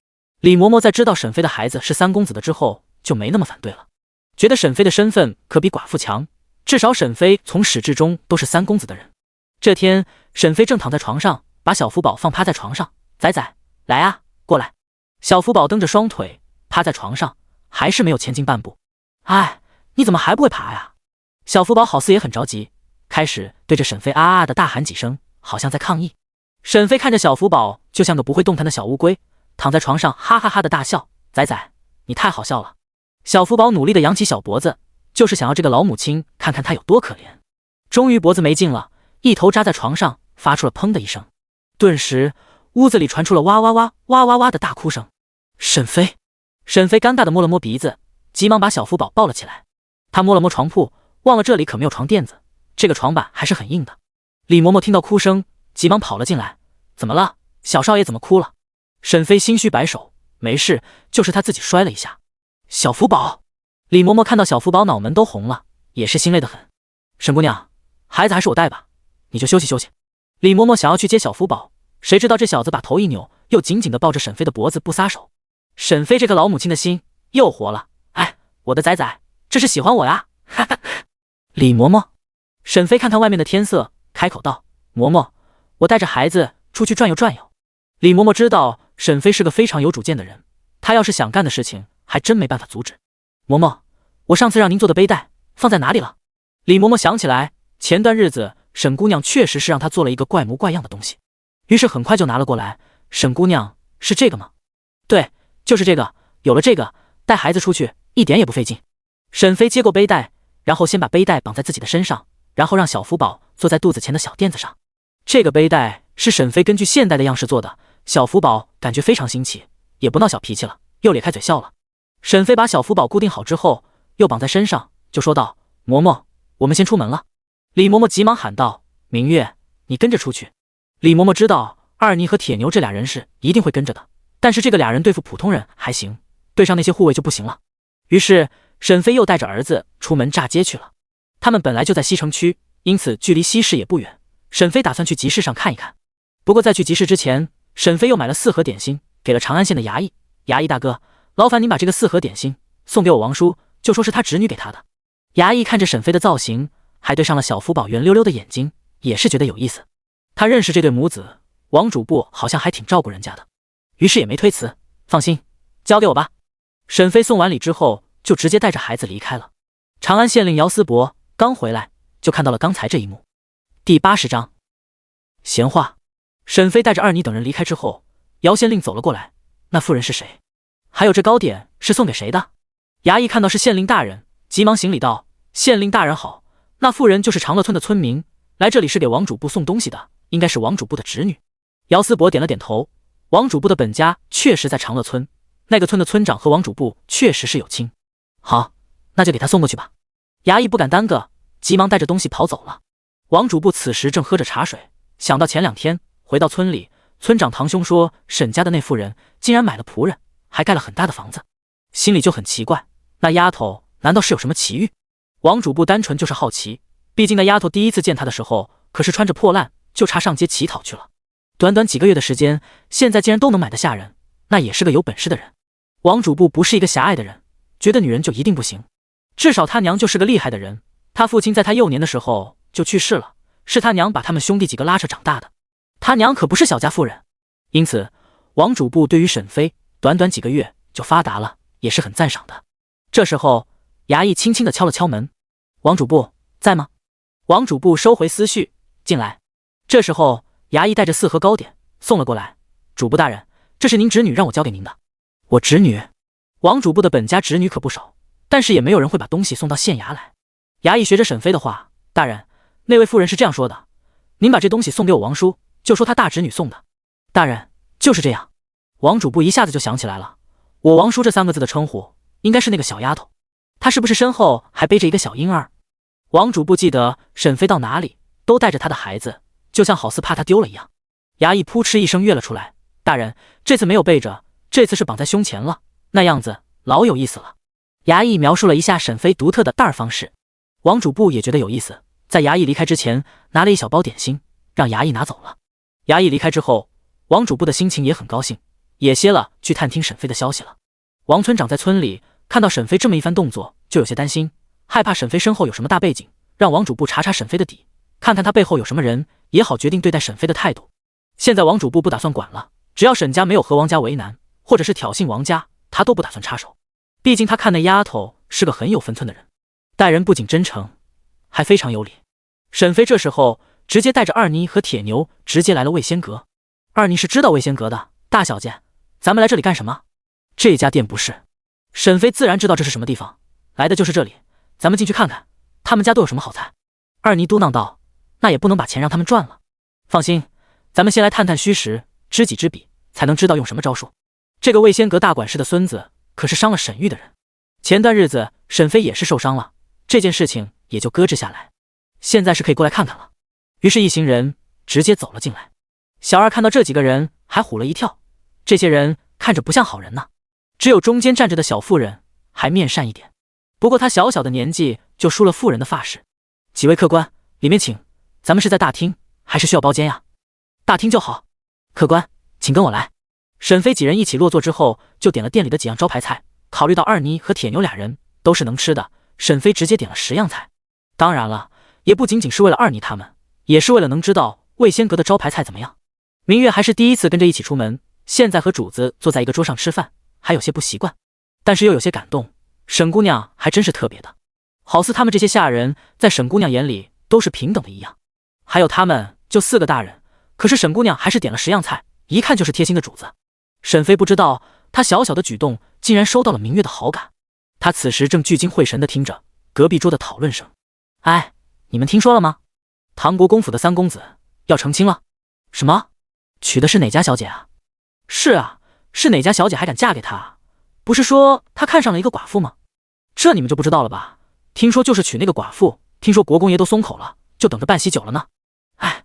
李嬷嬷在知道沈飞的孩子是三公子的之后就没那么反对了，觉得沈飞的身份可比寡妇强，至少沈飞从始至终都是三公子的人。这天沈飞正躺在床上，把小福宝放趴在床上，仔仔，来啊，过来。小福宝蹬着双腿趴在床上，还是没有前进半步。哎，你怎么还不会爬呀？小福宝好似也很着急，开始对着沈飞啊啊的大喊几声，好像在抗议。沈飞看着小福宝就像个不会动弹的小乌龟，躺在床上哈哈哈的大笑，仔仔，你太好笑了。小福宝努力的扬起小脖子，就是想要这个老母亲看看他有多可怜。终于脖子没劲了，一头扎在床上，发出了砰的一声，顿时屋子里传出了哇哇哇哇哇哇的大哭声。沈飞尴尬的摸了摸鼻子，急忙把小福宝抱了起来。他摸了摸床铺，忘了这里可没有床垫子，这个床板还是很硬的。李嬷嬷听到哭声，急忙跑了进来，怎么了？小少爷怎么哭了？沈飞心虚摆手，没事，就是他自己摔了一下。小福宝，李嬷嬷看到小福宝脑门都红了，也是心累得很。沈姑娘，孩子还是我带吧，你就休息休息。李嬷嬷想要去接小福宝，谁知道这小子把头一扭，又紧紧地抱着沈飞的脖子不撒手。沈飞这个老母亲的心又活了，哎，我的仔仔，这是喜欢我呀，哈哈。李嬷嬷，沈飞看看外面的天色，开口道，嬷嬷，我带着孩子出去转悠转悠。李嬷嬷知道沈飞是个非常有主见的人，他要是想干的事情还真没办法阻止。嬷嬷，我上次让您做的背带放在哪里了？李嬷嬷想起来前段日子沈姑娘确实是让她做了一个怪模怪样的东西，于是很快就拿了过来。沈姑娘，是这个吗？对，就是这个，有了这个带孩子出去一点也不费劲。沈飞接过背带，然后先把背带绑在自己的身上，然后让小福宝坐在肚子前的小垫子上。这个背带是沈飞根据现代的样式做的，小福宝感觉非常新奇，也不闹小脾气了，又咧开嘴笑了。沈飞把小福宝固定好之后，又绑在身上，就说道，嬷嬷，我们先出门了。李嬷嬷急忙喊道，明月，你跟着出去。李嬷嬷知道二妮和铁牛这俩人是一定会跟着的，但是这个俩人对付普通人还行，对上那些护卫就不行了。于是沈飞又带着儿子出门炸街去了。他们本来就在西城区，因此距离西市也不远。沈飞打算去集市上看一看，不过在去集市之前，沈飞又买了4盒点心给了长安县的衙役。衙役大哥，劳烦您把这个4盒点心送给我王叔，就说是他侄女给他的。衙役看着沈飞的造型，还对上了小福宝圆溜溜的眼睛，也是觉得有意思。他认识这对母子，王主簿好像还挺照顾人家的，于是也没推辞，放心，交给我吧。沈飞送完礼之后，就直接带着孩子离开了。长安县令姚思伯刚回来，就看到了刚才这一幕。第80章闲话。沈飞带着二妮等人离开之后，姚县令走了过来，那妇人是谁？还有这糕点是送给谁的？衙役看到是县令大人，急忙行礼道，县令大人好，那妇人就是长乐村的村民，来这里是给王主簿送东西的，应该是王主簿的侄女。姚思伯点了点头，王主簿的本家确实在长乐村，那个村的村长和王主簿确实是有亲。好，那就给他送过去吧。衙役不敢耽搁，急忙带着东西跑走了。王主簿此时正喝着茶水，想到前2天回到村里，村长堂兄说沈家的那妇人竟然买了仆人，还盖了很大的房子，心里就很奇怪，那丫头难道是有什么奇遇？王主簿单纯就是好奇，毕竟那丫头第一次见他的时候可是穿着破烂，就差上街乞讨去了。短短几个月的时间，现在竟然都能买得下人，那也是个有本事的人。王主簿不是一个狭隘的人，觉得女人就一定不行。至少他娘就是个厉害的人，他父亲在他幼年的时候就去世了，是他娘把他们兄弟几个拉扯长大的。他娘可不是小家妇人，因此王主簿对于沈飞短短几个月就发达了也是很赞赏的。这时候衙役轻轻地敲了敲门，王主簿在吗？王主簿收回思绪，进来。这时候衙役带着4盒糕点送了过来，主簿大人，这是您侄女让我交给您的。我侄女？王主簿的本家侄女可不少，但是也没有人会把东西送到县衙来。衙役学着沈飞的话，大人，那位妇人是这样说的，您把这东西送给我王叔，就说他大侄女送的。大人，就是这样。王主簿一下子就想起来了，我王叔这3个字的称呼应该是那个小丫头，她是不是身后还背着一个小婴儿？王主簿记得沈飞到哪里都带着他的孩子，就像好似怕他丢了一样。衙役扑哧一声跃了出来，大人，这次没有背着，这次是绑在胸前了，那样子老有意思了。衙役描述了一下沈飞独特的带方式，王主簿也觉得有意思，在衙役离开之前拿了一小包点心，让衙役拿走了。衙役离开之后，王主簿的心情也很高兴，也歇了去探听沈飞的消息了。王村长在村里看到沈飞这么一番动作，就有些担心，害怕沈飞身后有什么大背景，让王主簿查查沈飞的底，看看他背后有什么人，也好决定对待沈飞的态度。现在王主簿不打算管了，只要沈家没有和王家为难，或者是挑衅王家，他都不打算插手。毕竟他看那丫头是个很有分寸的人，待人不仅真诚，还非常有理。沈飞这时候直接带着二妮和铁牛直接来了味仙阁。二妮是知道味仙阁的，大小姐，咱们来这里干什么？这家店不是。沈飞自然知道这是什么地方，来的就是这里，咱们进去看看，他们家都有什么好菜。二妮嘟囔道，那也不能把钱让他们赚了。放心，咱们先来探探虚实，知己知彼，才能知道用什么招数。这个味仙阁大管事的孙子可是伤了沈玉的人，前段日子沈飞也是受伤了，这件事情也就搁置下来，现在是可以过来看看了。于是一行人直接走了进来。小二看到这几个人还唬了一跳，这些人看着不像好人呢，只有中间站着的小妇人还面善一点，不过她小小的年纪就输了妇人的发饰。几位客官，里面请，咱们是在大厅还是需要包间呀？大厅就好。客官，请跟我来。沈飞几人一起落座之后，就点了店里的几样招牌菜。考虑到二妮和铁牛俩人都是能吃的，沈飞直接点了10样菜。当然了，也不仅仅是为了二妮他们，也是为了能知道味仙阁的招牌菜怎么样。明月还是第一次跟着一起出门，现在和主子坐在一个桌上吃饭，还有些不习惯，但是又有些感动。沈姑娘还真是特别的，好似他们这些下人在沈姑娘眼里都是平等的一样。还有他们就4个大人，可是沈姑娘还是点了10样菜，一看就是贴心的主子。沈飞不知道他小小的举动竟然收到了明月的好感，他此时正聚精会神地听着隔壁桌的讨论声。哎，你们听说了吗？唐国公府的3公子要成亲了。什么？娶的是哪家小姐啊？是啊，是哪家小姐还敢嫁给他啊？不是说他看上了一个寡妇吗？这你们就不知道了吧？听说就是娶那个寡妇，听说国公爷都松口了，就等着办喜酒了呢。哎，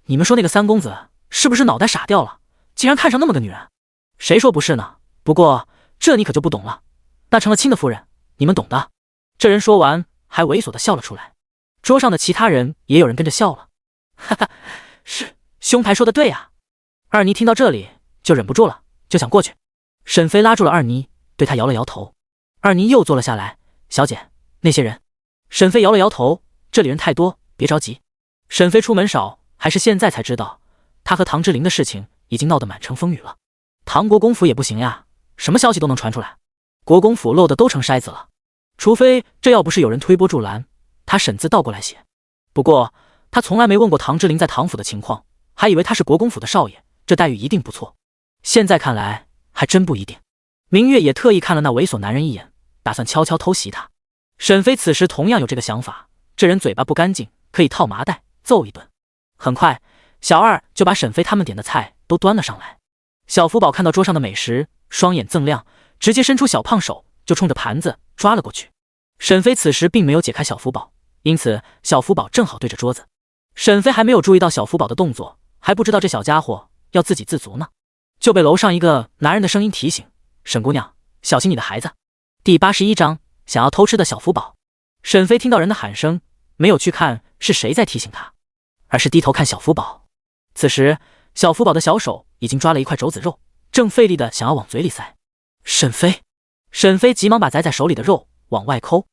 你们说那个3公子是不是脑袋傻掉了，竟然看上那么个女人？谁说不是呢？不过这你可就不懂了，那成了亲的夫人，你们懂的。这人说完还猥琐地笑了出来，桌上的其他人也有人跟着笑了。哈哈，是，兄台说的对啊。二妮听到这里就忍不住了，就想过去。沈飞拉住了二妮，对她摇了摇头。二妮又坐了下来。小姐，那些人。沈飞摇了摇头，这里人太多，别着急。沈飞出门少，还是现在才知道，他和唐之灵的事情已经闹得满城风雨了。唐国公府也不行呀，什么消息都能传出来，国公府漏的都成筛子了。除非这要不是有人推波助澜，他沈字倒过来写。不过他从来没问过唐之灵在唐府的情况，还以为他是国公府的少爷，这待遇一定不错。现在看来还真不一定。明月也特意看了那猥琐男人一眼，打算悄悄偷袭他。沈飞此时同样有这个想法，这人嘴巴不干净，可以套麻袋揍一顿。很快小二就把沈飞他们点的菜都端了上来。小福宝看到桌上的美食，双眼锃亮，直接伸出小胖手就冲着盘子抓了过去。沈飞此时并没有解开小福宝，因此小福宝正好对着桌子。沈飞还没有注意到小福宝的动作，还不知道这小家伙要自给自足呢，就被楼上一个男人的声音提醒：沈姑娘，小心你的孩子。第81章想要偷吃的小福宝。沈飞听到人的喊声，没有去看是谁在提醒他，而是低头看小福宝。此时小福宝的小手已经抓了一块肘子肉，正费力的想要往嘴里塞。沈飞急忙把宰在手里的肉往外抠，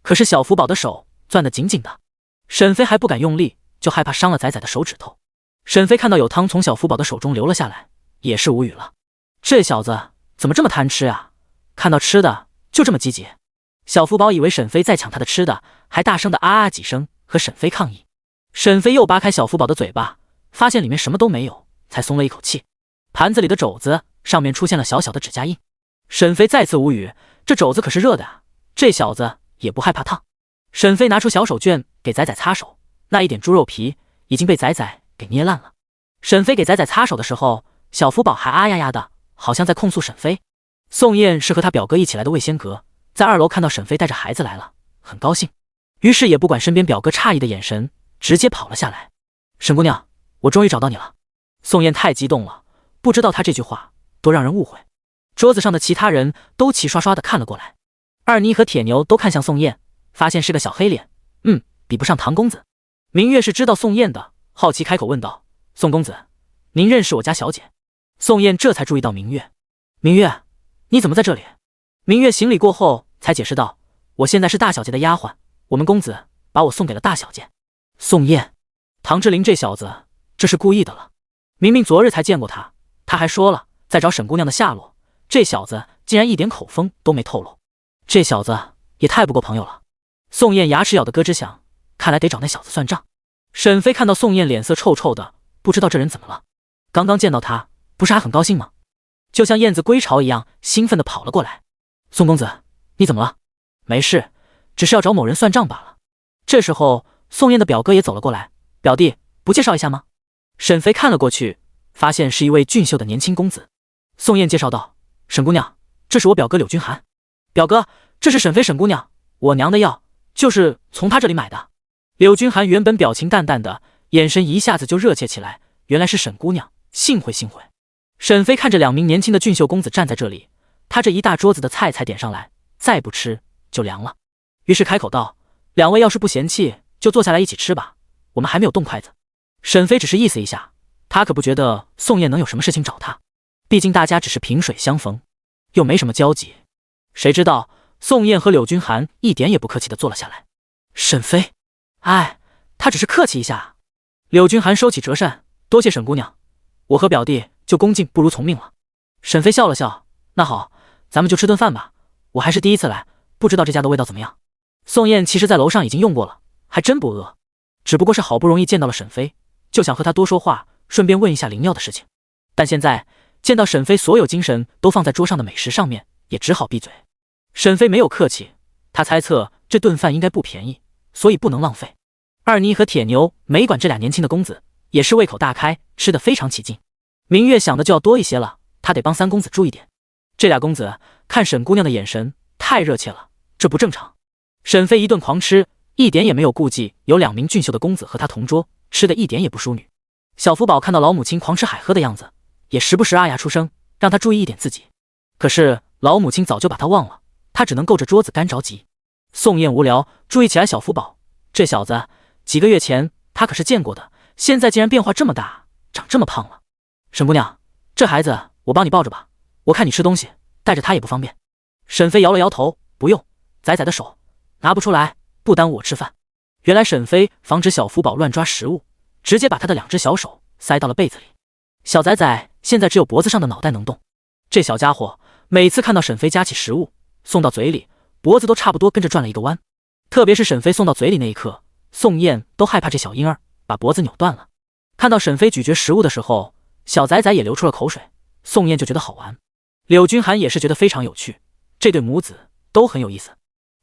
可是小福宝的手攥得紧紧的，沈飞还不敢用力，就害怕伤了仔仔的手指头。沈飞看到有汤从小福宝的手中流了下来，也是无语了。这小子怎么这么贪吃啊？看到吃的就这么积极。小福宝以为沈飞在抢他的吃的，还大声的啊几声和沈飞抗议。沈飞又扒开小福宝的嘴巴，发现里面什么都没有，才松了一口气。盘子里的肘子上面出现了小小的指甲印。沈飞再次无语，这肘子可是热的啊，这小子也不害怕烫。沈飞拿出小手绢给仔仔擦手，那一点猪肉皮已经被仔仔给捏烂了。沈飞给仔仔擦手的时候，小福宝还啊呀呀的，好像在控诉沈飞。宋燕是和他表哥一起来的魏仙阁，在2楼看到沈飞带着孩子来了，很高兴，于是也不管身边表哥诧异的眼神，直接跑了下来。沈姑娘，我终于找到你了。宋燕太激动了，不知道她这句话多让人误会。桌子上的其他人都齐刷刷的看了过来，二妮和铁牛都看向宋燕，发现是个小黑脸，比不上唐公子。明月是知道宋燕的，好奇开口问道：宋公子，您认识我家小姐？宋燕这才注意到明月。明月，你怎么在这里？明月行礼过后才解释道：我现在是大小姐的丫鬟，我们公子把我送给了大小姐。宋燕，唐志林这小子这是故意的了，明明昨日才见过他，他还说了在找沈姑娘的下落，这小子竟然一点口风都没透露，这小子也太不够朋友了。宋燕牙齿咬得咯吱响，看来得找那小子算账。沈飞看到宋燕脸色臭臭的，不知道这人怎么了，刚刚见到他不是还很高兴吗？就像燕子归巢一样兴奋地跑了过来。宋公子，你怎么了？没事，只是要找某人算账罢了。这时候宋燕的表哥也走了过来，表弟，不介绍一下吗？沈飞看了过去，发现是一位俊秀的年轻公子。宋燕介绍道：沈姑娘，这是我表哥柳君寒。表哥，这是沈飞沈姑娘，我娘的药就是从他这里买的。柳君寒原本表情淡淡的，眼神一下子就热切起来，原来是沈姑娘，幸会幸会。沈飞看着2名年轻的俊秀公子站在这里，他这一大桌子的菜才点上来，再不吃就凉了，于是开口道：两位要是不嫌弃，就坐下来一起吃吧，我们还没有动筷子。沈飞只是意思一下，他可不觉得宋燕能有什么事情找他，毕竟大家只是萍水相逢，又没什么交集。谁知道宋燕和柳君寒一点也不客气地坐了下来。沈飞，他只是客气一下。柳君寒收起折扇，多谢沈姑娘，我和表弟就恭敬不如从命了。沈飞笑了笑，那好，咱们就吃顿饭吧，我还是第一次来，不知道这家的味道怎么样。宋燕其实在楼上已经用过了，还真不饿，只不过是好不容易见到了沈飞，就想和他多说话，顺便问一下灵药的事情。但现在见到沈飞所有精神都放在桌上的美食上面，也只好闭嘴。沈飞没有客气，他猜测这顿饭应该不便宜，所以不能浪费。二妮和铁牛没管这俩年轻的公子，也是胃口大开，吃得非常起劲。明月想的就要多一些了，他得帮三公子注意点。这俩公子看沈姑娘的眼神太热切了，这不正常。沈飞一顿狂吃，一点也没有顾忌有2名俊秀的公子和他同桌，吃的一点也不淑女。小福宝看到老母亲狂吃海喝的样子，也时不时啊呀出声，让他注意一点自己。可是老母亲早就把他忘了，他只能够着桌子干着急。宋燕无聊，注意起来小福宝，这小子几个月前他可是见过的，现在竟然变化这么大，长这么胖了。沈姑娘，这孩子我帮你抱着吧，我看你吃东西带着他也不方便。沈飞摇了摇头，不用，仔仔的手拿不出来，不耽误我吃饭。原来沈飞防止小福宝乱抓食物，直接把他的2只小手塞到了被子里。小仔仔现在只有脖子上的脑袋能动，这小家伙每次看到沈飞夹起食物送到嘴里，脖子都差不多跟着转了一个弯。特别是沈飞送到嘴里那一刻，宋燕都害怕这小婴儿把脖子扭断了。看到沈飞咀嚼食物的时候，小仔仔也流出了口水，宋燕就觉得好玩。柳君寒也是觉得非常有趣，这对母子都很有意思。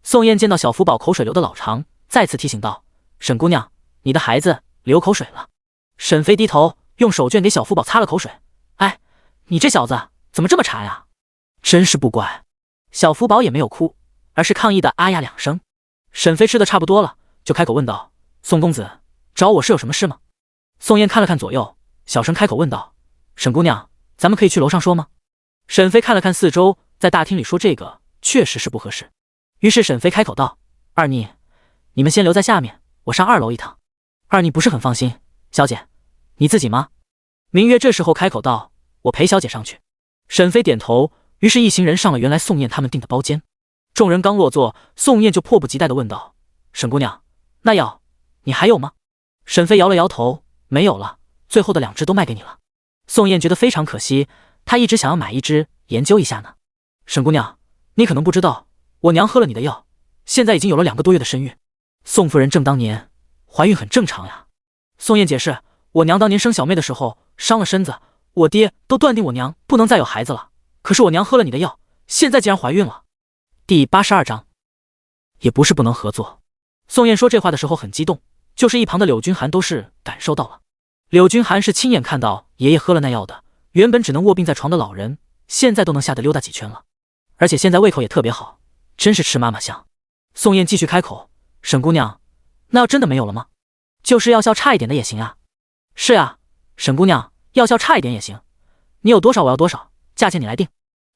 宋燕见到小福宝口水流得老长，再次提醒道：沈姑娘，你的孩子流口水了。沈飞低头用手绢给小福宝擦了口水，你这小子怎么这么馋呀？真是不乖。小福宝也没有哭，而是抗议的啊呀2声。沈飞吃的差不多了，就开口问道：宋公子，找我是有什么事吗？宋燕看了看左右，小声开口问道：沈姑娘，咱们可以去楼上说吗？沈飞看了看四周，在大厅里说这个确实是不合适，于是沈飞开口道：二妮，你们先留在下面，我上2楼一趟。二妮不是很放心，小姐，你自己吗？明月这时候开口道：我陪小姐上去。沈飞点头，于是一行人上了原来宋燕他们订的包间。众人刚落座，宋燕就迫不及待地问道：“沈姑娘，那药你还有吗？”沈飞摇了摇头：“没有了，最后的2支都卖给你了。”宋燕觉得非常可惜，她一直想要买1支研究一下呢。沈姑娘，你可能不知道，我娘喝了你的药，现在已经有了2个多月的身孕。宋夫人正当年，怀孕很正常呀。宋燕解释：“我娘当年生小妹的时候伤了身子，我爹都断定我娘不能再有孩子了。可是我娘喝了你的药，现在竟然怀孕了。”第82章，也不是不能合作。宋燕说这话的时候很激动，就是一旁的柳君寒都是感受到了。柳君寒是亲眼看到爷爷喝了那药的，原本只能卧病在床的老人，现在都能吓得溜达几圈了，而且现在胃口也特别好，真是吃妈妈香。宋燕继续开口：“沈姑娘，那药真的没有了吗？就是药效差一点的也行啊。”“是啊，沈姑娘，药效差一点也行，你有多少我要多少，价钱你来定。”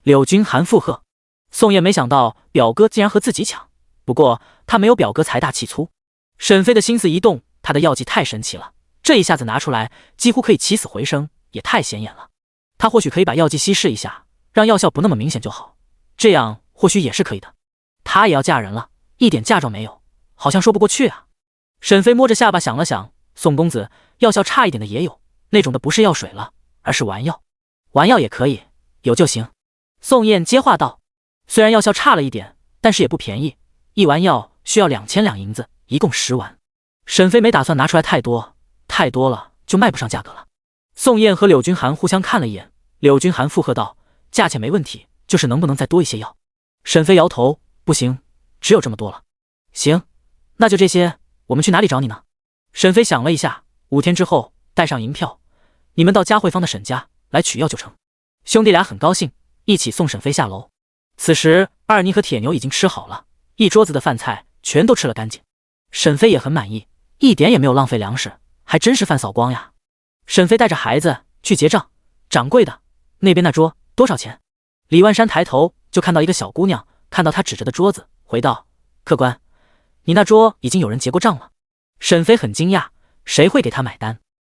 柳君寒附和。宋燕没想到表哥竟然和自己抢，不过他没有表哥财大气粗。沈飞的心思一动，他的药剂太神奇了，这一下子拿出来几乎可以起死回生，也太显眼了。他或许可以把药剂稀释一下，让药效不那么明显就好，这样或许也是可以的。他也要嫁人了，一点嫁妆没有，好像说不过去啊。沈飞摸着下巴想了想：“宋公子，药效差一点的也有，那种的不是药水了，而是丸药。丸药也可以，有就行。”宋燕接话道：“虽然药效差了一点，但是也不便宜，一丸药需要2000两银子，一共10丸。”沈飞没打算拿出来太多，太多了就卖不上价格了。宋燕和柳君寒互相看了一眼，柳君寒附和道：“价钱没问题，就是能不能再多一些药？”沈飞摇头：“不行，只有这么多了。”“行，那就这些，我们去哪里找你呢？”沈飞想了一下：“5天之后带上银票，你们到嘉慧坊的沈家来取药就成。”兄弟俩很高兴，一起送沈飞下楼。此时二妮和铁牛已经吃好了，一桌子的饭菜全都吃了干净。沈飞也很满意，一点也没有浪费粮食，还真是饭扫光呀。沈飞带着孩子去结账：“掌柜的，那边那桌多少钱？”李万山抬头就看到一个小姑娘，看到他指着的桌子，回道：“客官，你那桌已经有人结过账了。”沈飞很惊讶，谁会给他买单？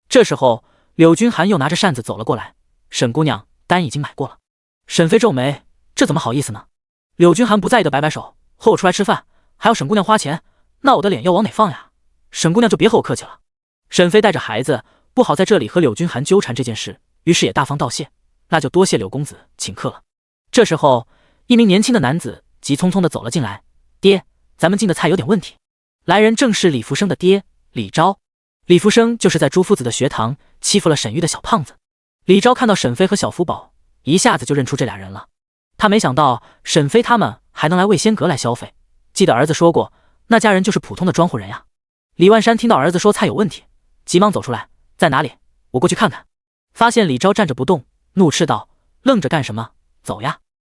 这时候柳君寒又拿着扇子走了过来：“沈姑娘，单已经买过了。”沈飞皱眉：“这怎么好意思呢？”柳君寒不在意的摆摆手：“和我出来吃饭，还要沈姑娘花钱，那我的脸要往哪放呀？沈姑娘就别和我客气了。”沈飞带着孩子不好在这里和柳君寒纠缠这件事，于是也大方道谢：“那就多谢柳公子请客了。”这时候一名年轻的男子急匆匆地走了进来：“爹，咱们进的菜有点问题。”来人正是李福生的爹李昭。李福生就是在朱夫子的学堂欺负了沈玉的小胖子。李昭看到沈飞和小福宝，一下子就认出这俩人了。他没想到沈飞他们还能来味仙阁来消费，记得儿子说过，那家人就是普通的庄户人呀。李万山听到儿子说菜有问题，急忙走出来：“在哪里？我过去看看。”发现李昭站着不动，怒斥道：“愣着干什么？走呀！”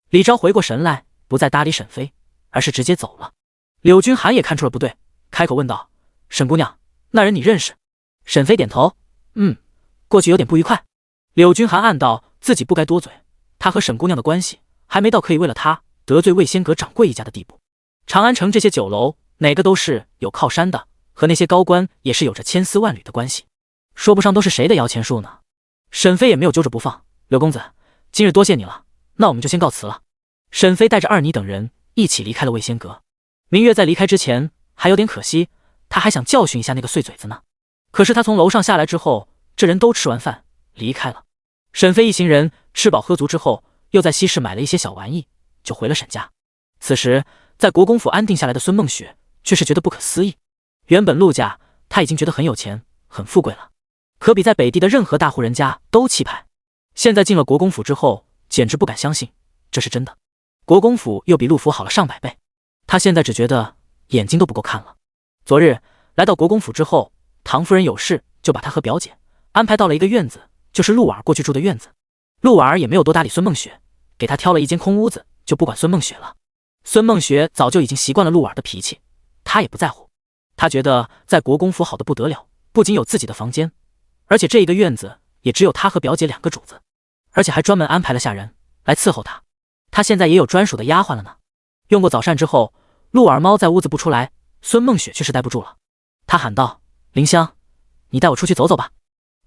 李昭回过神来，不再搭理沈飞，而是直接走了。柳君寒也看出了不对，开口问道：“沈姑娘，那人你认识？”沈飞点头：“过去有点不愉快。”柳君寒暗道自己不该多嘴，他和沈姑娘的关系还没到可以为了他得罪味仙阁掌柜一家的地步。长安城这些酒楼哪个都是有靠山的，和那些高官也是有着千丝万缕的关系，说不上都是谁的摇钱树呢。沈飞也没有揪着不放：“柳公子，今日多谢你了，那我们就先告辞了。”沈飞带着二妮等人一起离开了味仙阁。明月在离开之前还有点可惜，他还想教训一下那个碎嘴子呢。可是他从楼上下来之后，这人都吃完饭离开了。沈飞一行人吃饱喝足之后，又在西市买了一些小玩意，就回了沈家。此时在国公府安定下来的孙梦雪却是觉得不可思议。原本陆家他已经觉得很有钱很富贵了，可比在北地的任何大户人家都气派。现在进了国公府之后，简直不敢相信这是真的。国公府又比陆府好了上百倍，他现在只觉得眼睛都不够看了。昨日来到国公府之后，唐夫人有事就把他和表姐安排到了一个院子，就是陆婉儿过去住的院子。陆婉儿也没有多搭理孙梦雪，给他挑了一间空屋子，就不管孙梦雪了。孙梦雪早就已经习惯了陆婉儿的脾气，他也不在乎。他觉得在国公府好得不得了，不仅有自己的房间，而且这一个院子也只有他和表姐2个主子，而且还专门安排了下人来伺候他。他现在也有专属的丫鬟了呢。用过早膳之后，陆婉儿猫在屋子不出来，孙梦雪却是待不住了。他喊道：“林香，你带我出去走走吧。”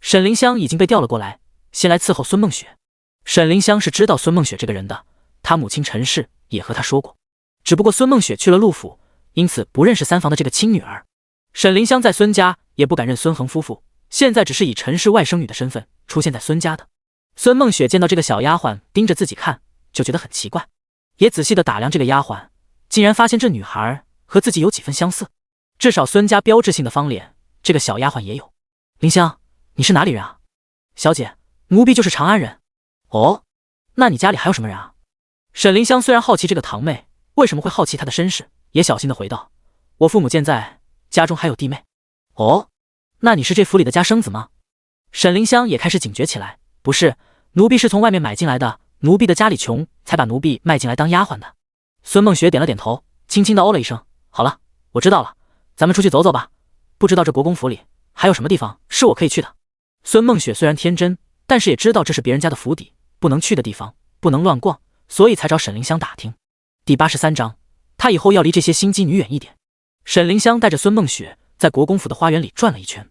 沈凌香已经被调了过来，先来伺候孙梦雪。沈凌香是知道孙梦雪这个人的，他母亲陈氏也和他说过，只不过孙梦雪去了陆府，因此不认识三房的这个亲女儿。沈凌香在孙家也不敢认孙恒夫妇，现在只是以陈氏外甥女的身份出现在孙家的。孙梦雪见到这个小丫鬟盯着自己看，就觉得很奇怪，也仔细的打量这个丫鬟，竟然发现这女孩和自己有几分相似，至少孙家标志性的方脸，这个小丫鬟也有。凌香，你是哪里人啊？小姐，奴婢就是长安人。哦，那你家里还有什么人啊？沈凌香虽然好奇这个堂妹为什么会好奇她的身世，也小心的回道：我父母健在，家中还有弟妹。哦，那你是这府里的家生子吗？沈凌香也开始警觉起来，不是，奴婢是从外面买进来的，奴婢的家里穷，才把奴婢卖进来当丫鬟的。孙梦雪点了点头，轻轻的哦了一声，好了，我知道了，咱们出去走走吧，不知道这国公府里还有什么地方是我可以去的。孙梦雪虽然天真，但是也知道这是别人家的府邸，不能去的地方，不能乱逛，所以才找沈凌香打听。第83章，他以后要离这些心机女远一点。沈凌香带着孙梦雪在国公府的花园里转了一圈，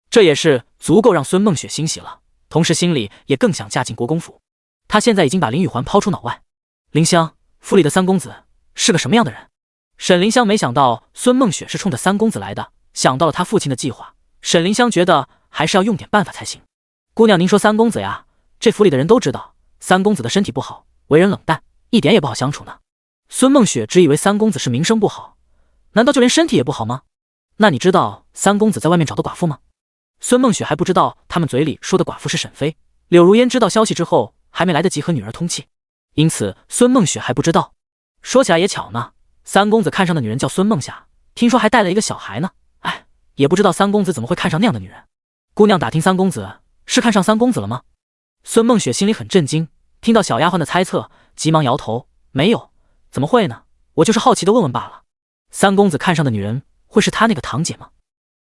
这也是足够让孙梦雪欣喜了，同时心里也更想嫁进国公府。她现在已经把林雨环抛出脑外。凌香，府里的三公子是个什么样的人？沈凌香没想到孙梦雪是冲着三公子来的，想到了他父亲的计划，沈凌香觉得还是要用点办法才行。姑娘，您说三公子呀，这府里的人都知道，三公子的身体不好，为人冷淡，一点也不好相处呢。孙梦雪只以为三公子是名声不好，难道就连身体也不好吗？那你知道三公子在外面找的寡妇吗？孙梦雪还不知道他们嘴里说的寡妇是沈妃，柳如烟知道消息之后还没来得及和女儿通气，因此孙梦雪还不知道。说起来也巧呢，三公子看上的女人叫孙梦霞，听说还带了一个小孩呢。哎，也不知道三公子怎么会看上那样的女人。姑娘打听三公子是看上三公子了吗？孙梦雪心里很震惊，听到小丫鬟的猜测，急忙摇头，没有，怎么会呢？我就是好奇的问问罢了。三公子看上的女人会是他那个堂姐吗？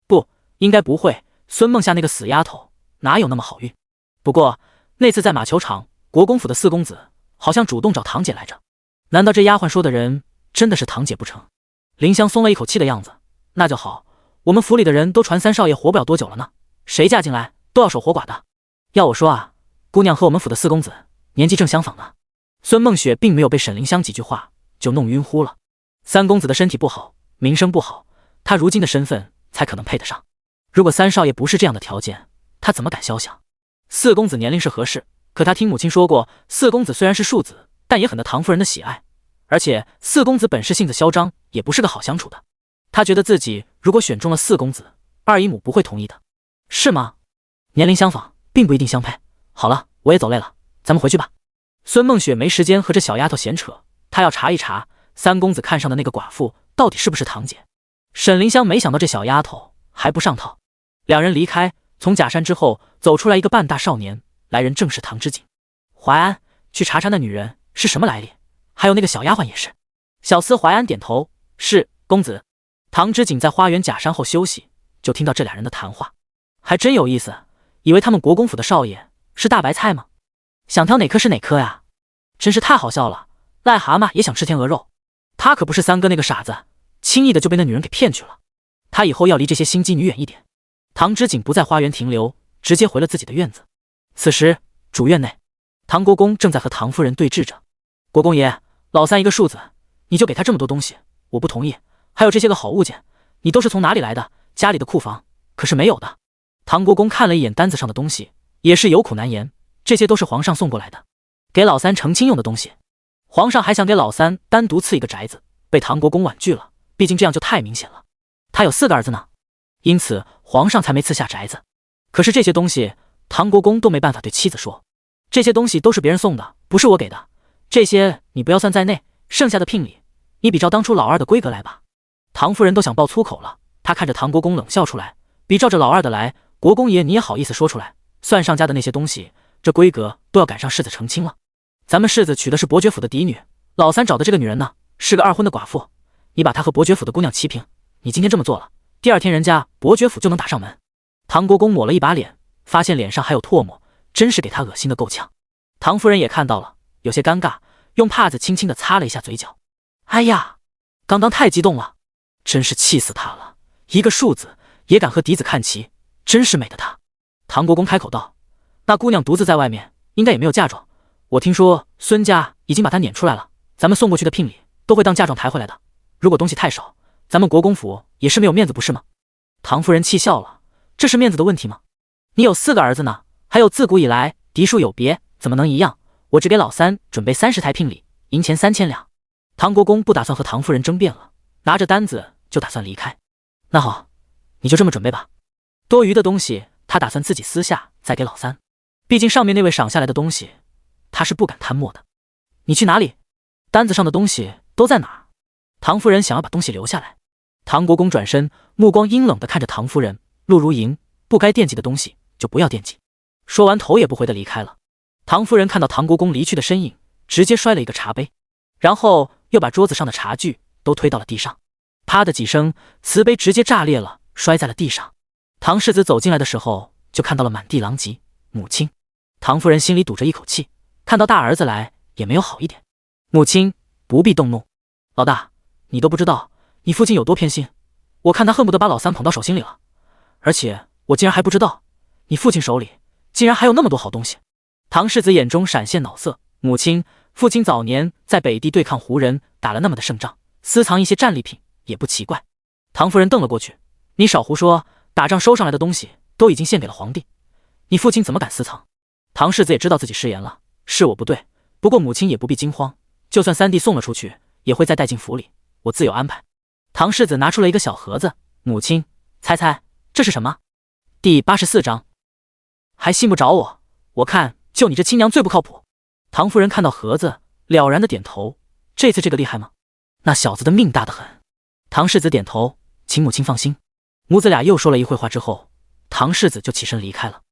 不，应该不会，孙梦霞那个死丫头哪有那么好运？不过那次在马球场，国公府的四公子好像主动找堂姐来着，难道这丫鬟说的人真的是堂姐不成？林香松了一口气的样子，那就好，我们府里的人都传三少爷活不了多久了呢，谁嫁进来都要守活寡的。要我说啊，姑娘和我们府的四公子年纪正相仿呢。孙梦雪并没有被沈凌香几句话就弄晕乎了。三公子的身体不好，名声不好，他如今的身份才可能配得上。如果三少爷不是这样的条件，他怎么敢肖想？四公子年龄是合适，可他听母亲说过，四公子虽然是庶子，但也很得唐夫人的喜爱，而且四公子本是性子嚣张，也不是个好相处的。他觉得自己如果选中了四公子，二姨母不会同意的。是吗？年龄相仿并不一定相配。好了，我也走累了，咱们回去吧。孙梦雪没时间和这小丫头闲扯，她要查一查三公子看上的那个寡妇到底是不是堂姐。沈凌香没想到这小丫头还不上套。两人离开，从假山之后走出来一个半大少年，来人正是唐之景。淮安，去查查那女人是什么来历，还有那个小丫鬟也是。小厮淮安点头，是公子。唐之景在花园假山后休息，就听到这俩人的谈话，还真有意思，以为他们国公府的少爷是大白菜吗？想挑哪颗是哪颗呀？真是太好笑了，癞蛤蟆也想吃天鹅肉。他可不是三哥那个傻子，轻易的就被那女人给骗去了。他以后要离这些心机女远一点。唐之景不在花园停留，直接回了自己的院子。此时主院内，唐国公正在和唐夫人对峙着。国公爷，老三一个庶子，你就给他这么多东西，我不同意。还有这些个好物件，你都是从哪里来的？家里的库房可是没有的。唐国公看了一眼单子上的东西，也是有苦难言，这些都是皇上送过来的，给老三成亲用的东西。皇上还想给老三单独赐一个宅子，被唐国公婉拒了，毕竟这样就太明显了。他有4个儿子呢，因此皇上才没赐下宅子。可是这些东西唐国公都没办法对妻子说，这些东西都是别人送的，不是我给的，这些你不要算在内，剩下的聘礼你比照当初老二的规格来吧。唐夫人都想爆粗口了，她看着唐国公冷笑出来，比照着老二的来，国公爷你也好意思说出来？算上家的那些东西，这规格都要赶上世子成亲了。咱们世子娶的是伯爵府的嫡女，老三找的这个女人呢，是个二婚的寡妇，你把她和伯爵府的姑娘齐平，你今天这么做了，第二天人家伯爵府就能打上门。唐国公抹了一把脸，发现脸上还有唾沫，真是给他恶心的够呛。唐夫人也看到了，有些尴尬，用帕子轻轻地擦了一下嘴角。哎呀，刚刚太激动了，真是气死他了，一个庶子也敢和嫡子看齐，真是美的他。唐国公开口道，那姑娘独自在外面，应该也没有嫁妆，我听说孙家已经把她撵出来了，咱们送过去的聘礼都会当嫁妆抬回来的，如果东西太少，咱们国公府也是没有面子不是吗？唐夫人气笑了，这是面子的问题吗？你有4个儿子呢，还有自古以来嫡庶有别，怎么能一样？我只给老三准备30台聘礼，银钱3000两。唐国公不打算和唐夫人争辩了，拿着单子就打算离开。那好，你就这么准备吧，多余的东西他打算自己私下再给老三，毕竟上面那位赏下来的东西他是不敢贪墨的。你去哪里？单子上的东西都在哪儿？唐夫人想要把东西留下来。唐国公转身，目光阴冷地看着唐夫人，陆如银，不该惦记的东西就不要惦记。说完头也不回地离开了。唐夫人看到唐国公离去的身影，直接摔了一个茶杯，然后又把桌子上的茶具都推到了地上，啪的几声，瓷杯直接炸裂了，摔在了地上。唐世子走进来的时候，就看到了满地狼藉，母亲。唐夫人心里堵着一口气，看到大儿子来也没有好一点。母亲不必动怒，老大，你都不知道你父亲有多偏心，我看他恨不得把老三捧到手心里了，而且我竟然还不知道你父亲手里竟然还有那么多好东西。唐世子眼中闪现恼色，母亲，父亲早年在北地对抗胡人打了那么的胜仗，私藏一些战利品也不奇怪。唐夫人瞪了过去，你少胡说，打仗收上来的东西都已经献给了皇帝，你父亲怎么敢私藏？唐世子也知道自己失言了，是我不对，不过母亲也不必惊慌，就算三弟送了出去，也会再带进府里，我自有安排。唐世子拿出了一个小盒子，母亲，猜猜这是什么？第84章，还信不着我？我看就你这亲娘最不靠谱。唐夫人看到盒子，了然的点头，这次这个厉害吗？那小子的命大得很。唐世子点头，请母亲放心。母子俩又说了一会话之后，唐世子就起身离开了。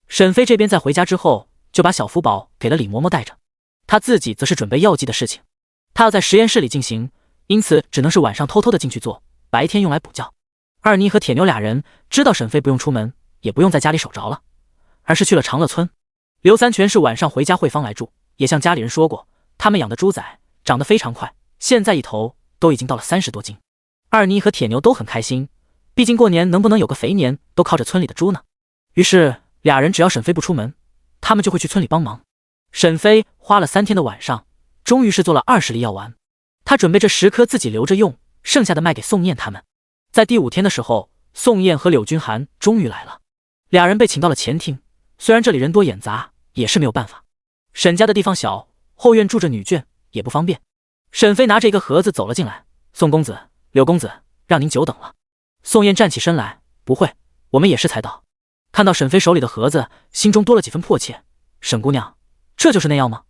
沈飞这边在回家之后，就把小福宝给了李嬷嬷带着，他自己则是准备药剂的事情。他要在实验室里进行，因此只能是晚上偷偷的进去做，白天用来补觉。二妮和铁牛俩人知道沈飞不用出门，也不用在家里守着了，而是去了长乐村。刘三全是晚上回家汇芳来住，也向家里人说过，他们养的猪仔长得非常快，现在一头都已经到了30多斤。二妮和铁牛都很开心，毕竟过年能不能有个肥年都靠着村里的猪呢。于是俩人只要沈飞不出门，他们就会去村里帮忙。沈飞花了3天的晚上，终于是做了20粒药丸，他准备这10颗自己留着用，剩下的卖给宋燕他们。在第5天的时候，宋燕和柳君寒终于来了，俩人被请到了前厅。虽然这里人多眼杂，也是没有办法。沈家的地方小，后院住着女眷，也不方便。沈飞拿着一个盒子走了进来，宋公子、柳公子，让您久等了。宋燕站起身来，不会，我们也是才到。看到沈飞手里的盒子，心中多了几分迫切。沈姑娘，这就是那药吗？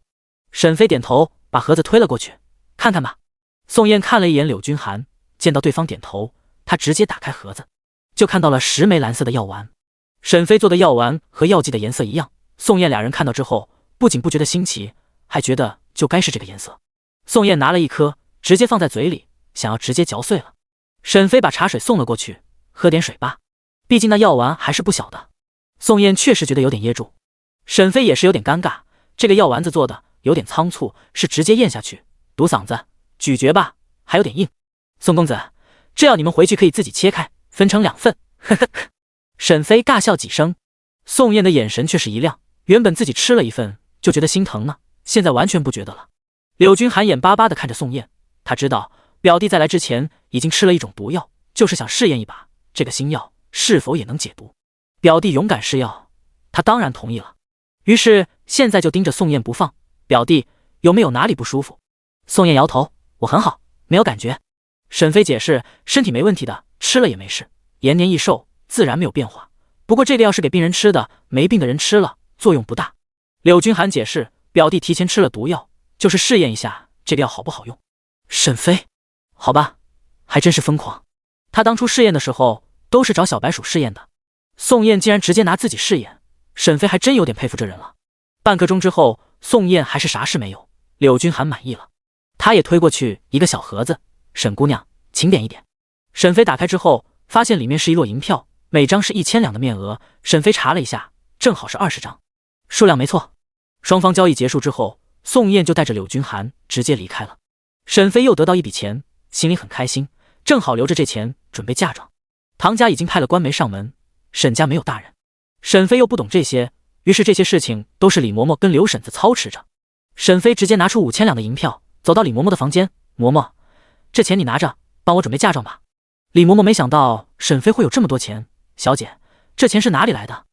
沈飞点头，把盒子推了过去，看看吧。宋燕看了一眼柳君寒，见到对方点头，他直接打开盒子，就看到了10枚蓝色的药丸。沈飞做的药丸和药剂的颜色一样，宋燕俩人看到之后，不仅不觉得新奇，还觉得就该是这个颜色。宋燕拿了一颗，直接放在嘴里，想要直接嚼碎了。沈飞把茶水送了过去，喝点水吧，毕竟那药丸还是不小的。宋燕确实觉得有点噎住，沈飞也是有点尴尬，这个药丸子做的有点仓促，是直接咽下去，堵嗓子，咀嚼吧，还有点硬。宋公子，这药你们回去可以自己切开，分成2份，呵呵呵。沈飞尬笑几声，宋燕的眼神却是一亮，原本自己吃了一份就觉得心疼呢，现在完全不觉得了。柳君寒眼巴巴地看着宋燕，他知道表弟在来之前已经吃了一种毒药，就是想试验一把这个新药是否也能解毒。表弟勇敢试药，他当然同意了，于是现在就盯着宋燕不放。表弟有没有哪里不舒服？宋燕摇头，我很好，没有感觉。沈飞解释，身体没问题的，吃了也没事，延年益寿，自然没有变化。不过这个药是给病人吃的，没病的人吃了作用不大。柳君寒解释，表弟提前吃了毒药，就是试验一下这个药好不好用。沈飞，好吧，还真是疯狂。他当初试验的时候都是找小白鼠试验的，宋燕竟然直接拿自己试验，沈飞还真有点佩服这人了。半刻钟之后，宋燕还是啥事没有，柳君寒满意了，他也推过去一个小盒子，沈姑娘，请点一点。沈飞打开之后，发现里面是一摞银票，每张是1000两的面额。沈飞查了一下，正好是20张，数量没错。双方交易结束之后，宋燕就带着柳君寒直接离开了。沈飞又得到一笔钱，心里很开心，正好留着这钱准备嫁妆。唐家已经派了官媒上门，沈家没有大人，沈飞又不懂这些，于是这些事情都是李嬷嬷跟刘婶子操持着。沈飞直接拿出5000两的银票，走到李嬷嬷的房间，嬷嬷，这钱你拿着，帮我准备嫁妆吧。李嬷嬷没想到沈飞会有这么多钱，小姐，这钱是哪里来的？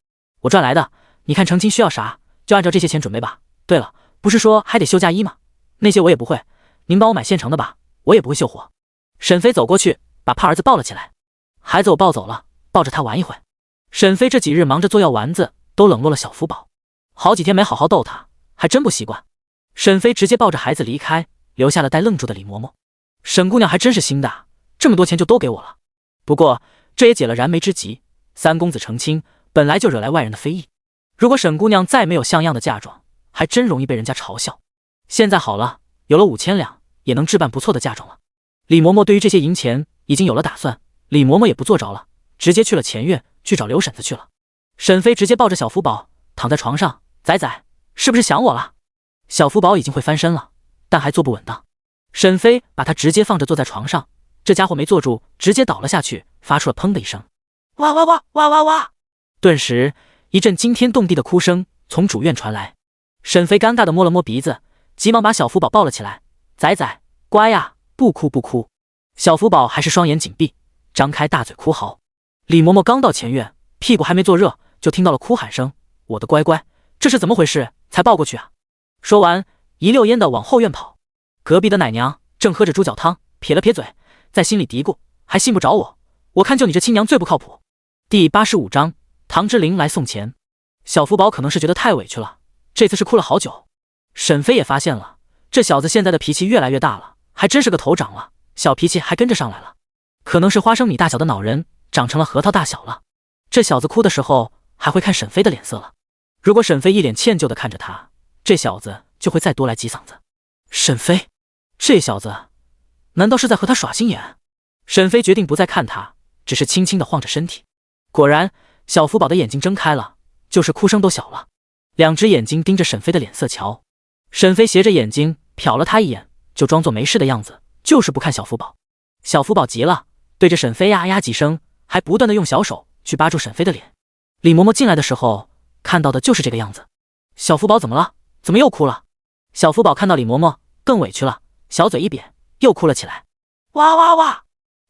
我赚来的，你看成亲需要啥，就按照这些钱准备吧。对了，不是说还得绣嫁衣吗？那些我也不会，您帮我买现成的吧，我也不会绣活。沈飞走过去，把胖儿子抱了起来。孩子我抱走了，抱着他玩一会。沈飞这几日忙着做药丸子，都冷落了小福宝，好几天没好好逗他，还真不习惯。沈飞直接抱着孩子离开，留下了呆愣住的李嬷嬷。沈姑娘还真是心大，这么多钱就都给我了。不过这也解了燃眉之急，三公子成亲本来就惹来外人的非议，如果沈姑娘再没有像样的嫁妆，还真容易被人家嘲笑。现在好了，有了5000两，也能置办不错的嫁妆了。李嬷嬷对于这些银钱已经有了打算，李嬷嬷也不坐着了，直接去了前院去找刘婶子去了。沈飞直接抱着小福宝躺在床上，仔仔，是不是想我了？小福宝已经会翻身了，但还坐不稳当。沈飞把他直接放着坐在床上，这家伙没坐住，直接倒了下去，发出了砰的一声，哇哇哇哇哇哇！顿时一阵惊天动地的哭声从主院传来。沈飞尴尬地摸了摸鼻子，急忙把小福宝抱了起来，仔仔，乖呀，不哭不哭。小福宝还是双眼紧闭，张开大嘴哭嚎。李嬷嬷刚到前院，屁股还没坐热，就听到了哭喊声，我的乖乖，这是怎么回事？才抱过去啊！说完一溜烟的往后院跑。隔壁的奶娘正喝着猪脚汤，撇了撇嘴，在心里嘀咕，还信不着我，我看就你这亲娘最不靠谱。第85章，唐之灵来送钱。小福宝可能是觉得太委屈了，这次是哭了好久。沈飞也发现了，这小子现在的脾气越来越大了，还真是个头长了，小脾气还跟着上来了。可能是花生米大小的脑仁长成了核桃大小了，这小子哭的时候还会看沈飞的脸色了。如果沈飞一脸歉疚地看着他，这小子就会再多来几嗓子。沈飞，这小子难道是在和他耍心眼？沈飞决定不再看他，只是轻轻地晃着身体。果然，小福宝的眼睛睁开了，就是哭声都小了，两只眼睛盯着沈飞的脸色瞧。沈飞斜着眼睛瞟了他一眼，就装作没事的样子，就是不看小福宝。小福宝急了，对着沈飞呀呀几声，还不断地用小手去扒住沈飞的脸。李嬷嬷进来的时候看到的就是这个样子。小福宝怎么了？怎么又哭了？小福宝看到李嬷嬷更委屈了，小嘴一扁，又哭了起来，哇哇哇！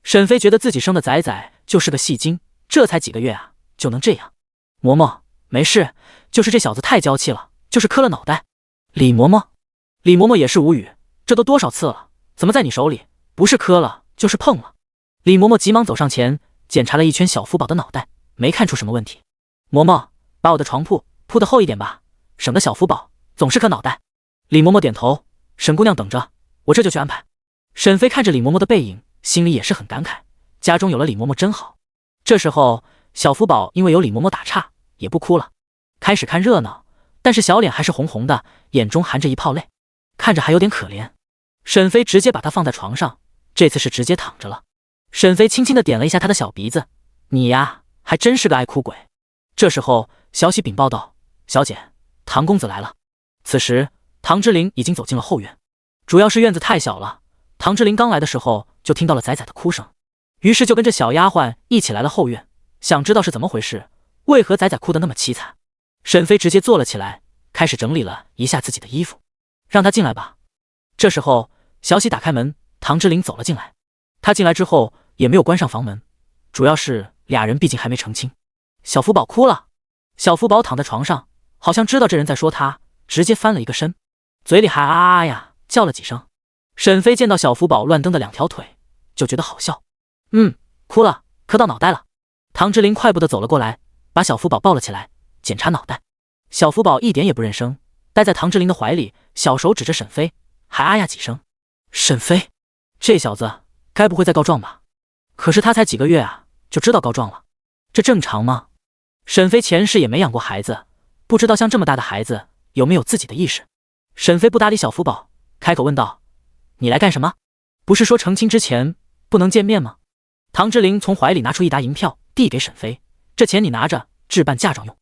沈飞觉得自己生的崽崽就是个戏精，这才几个月啊，就能这样。嬷嬷，没事，就是这小子太娇气了，就是磕了脑袋。李嬷嬷，李嬷嬷也是无语，这都多少次了，怎么在你手里不是磕了就是碰了？李嬷嬷急忙走上前，检查了一圈小福宝的脑袋，没看出什么问题。嬷嬷，把我的床铺铺得厚一点吧，省得小福宝总是磕脑袋。李嬷嬷点头，沈姑娘等着，我这就去安排。沈飞看着李嬷嬷的背影，心里也是很感慨，家中有了李嬷嬷真好。这时候小福宝因为有李嬷嬷打岔，也不哭了，开始看热闹，但是小脸还是红红的，眼中含着一泡泪，看着还有点可怜。沈飞直接把他放在床上，这次是直接躺着了。沈飞轻轻地点了一下他的小鼻子，你呀，还真是个爱哭鬼。这时候小喜禀报道，小姐，唐公子来了。此时唐之灵已经走进了后院，主要是院子太小了，唐之灵刚来的时候就听到了仔仔的哭声，于是就跟着小丫鬟一起来了后院，想知道是怎么回事，为何仔仔哭得那么凄惨。沈飞直接坐了起来，开始整理了一下自己的衣服，让他进来吧。这时候小喜打开门，唐之灵走了进来。他进来之后也没有关上房门，主要是俩人毕竟还没成亲。小福宝哭了，小福宝躺在床上，好像知道这人在说他，直接翻了一个身，嘴里还啊啊呀叫了几声。沈飞见到小福宝乱蹬的两条腿，就觉得好笑。哭了，磕到脑袋了。唐之灵快步的走了过来，把小福宝抱了起来，检查脑袋。小福宝一点也不认生，待在唐之灵的怀里，小手指着沈飞，还啊呀几声。沈飞，这小子该不会再告状吧？可是他才几个月啊，就知道告状了，这正常吗？沈飞前世也没养过孩子，不知道像这么大的孩子有没有自己的意识。沈飞不搭理小福宝，开口问道，你来干什么？不是说成亲之前不能见面吗？唐之灵从怀里拿出一沓银票递给沈飞，这钱你拿着置办嫁妆用。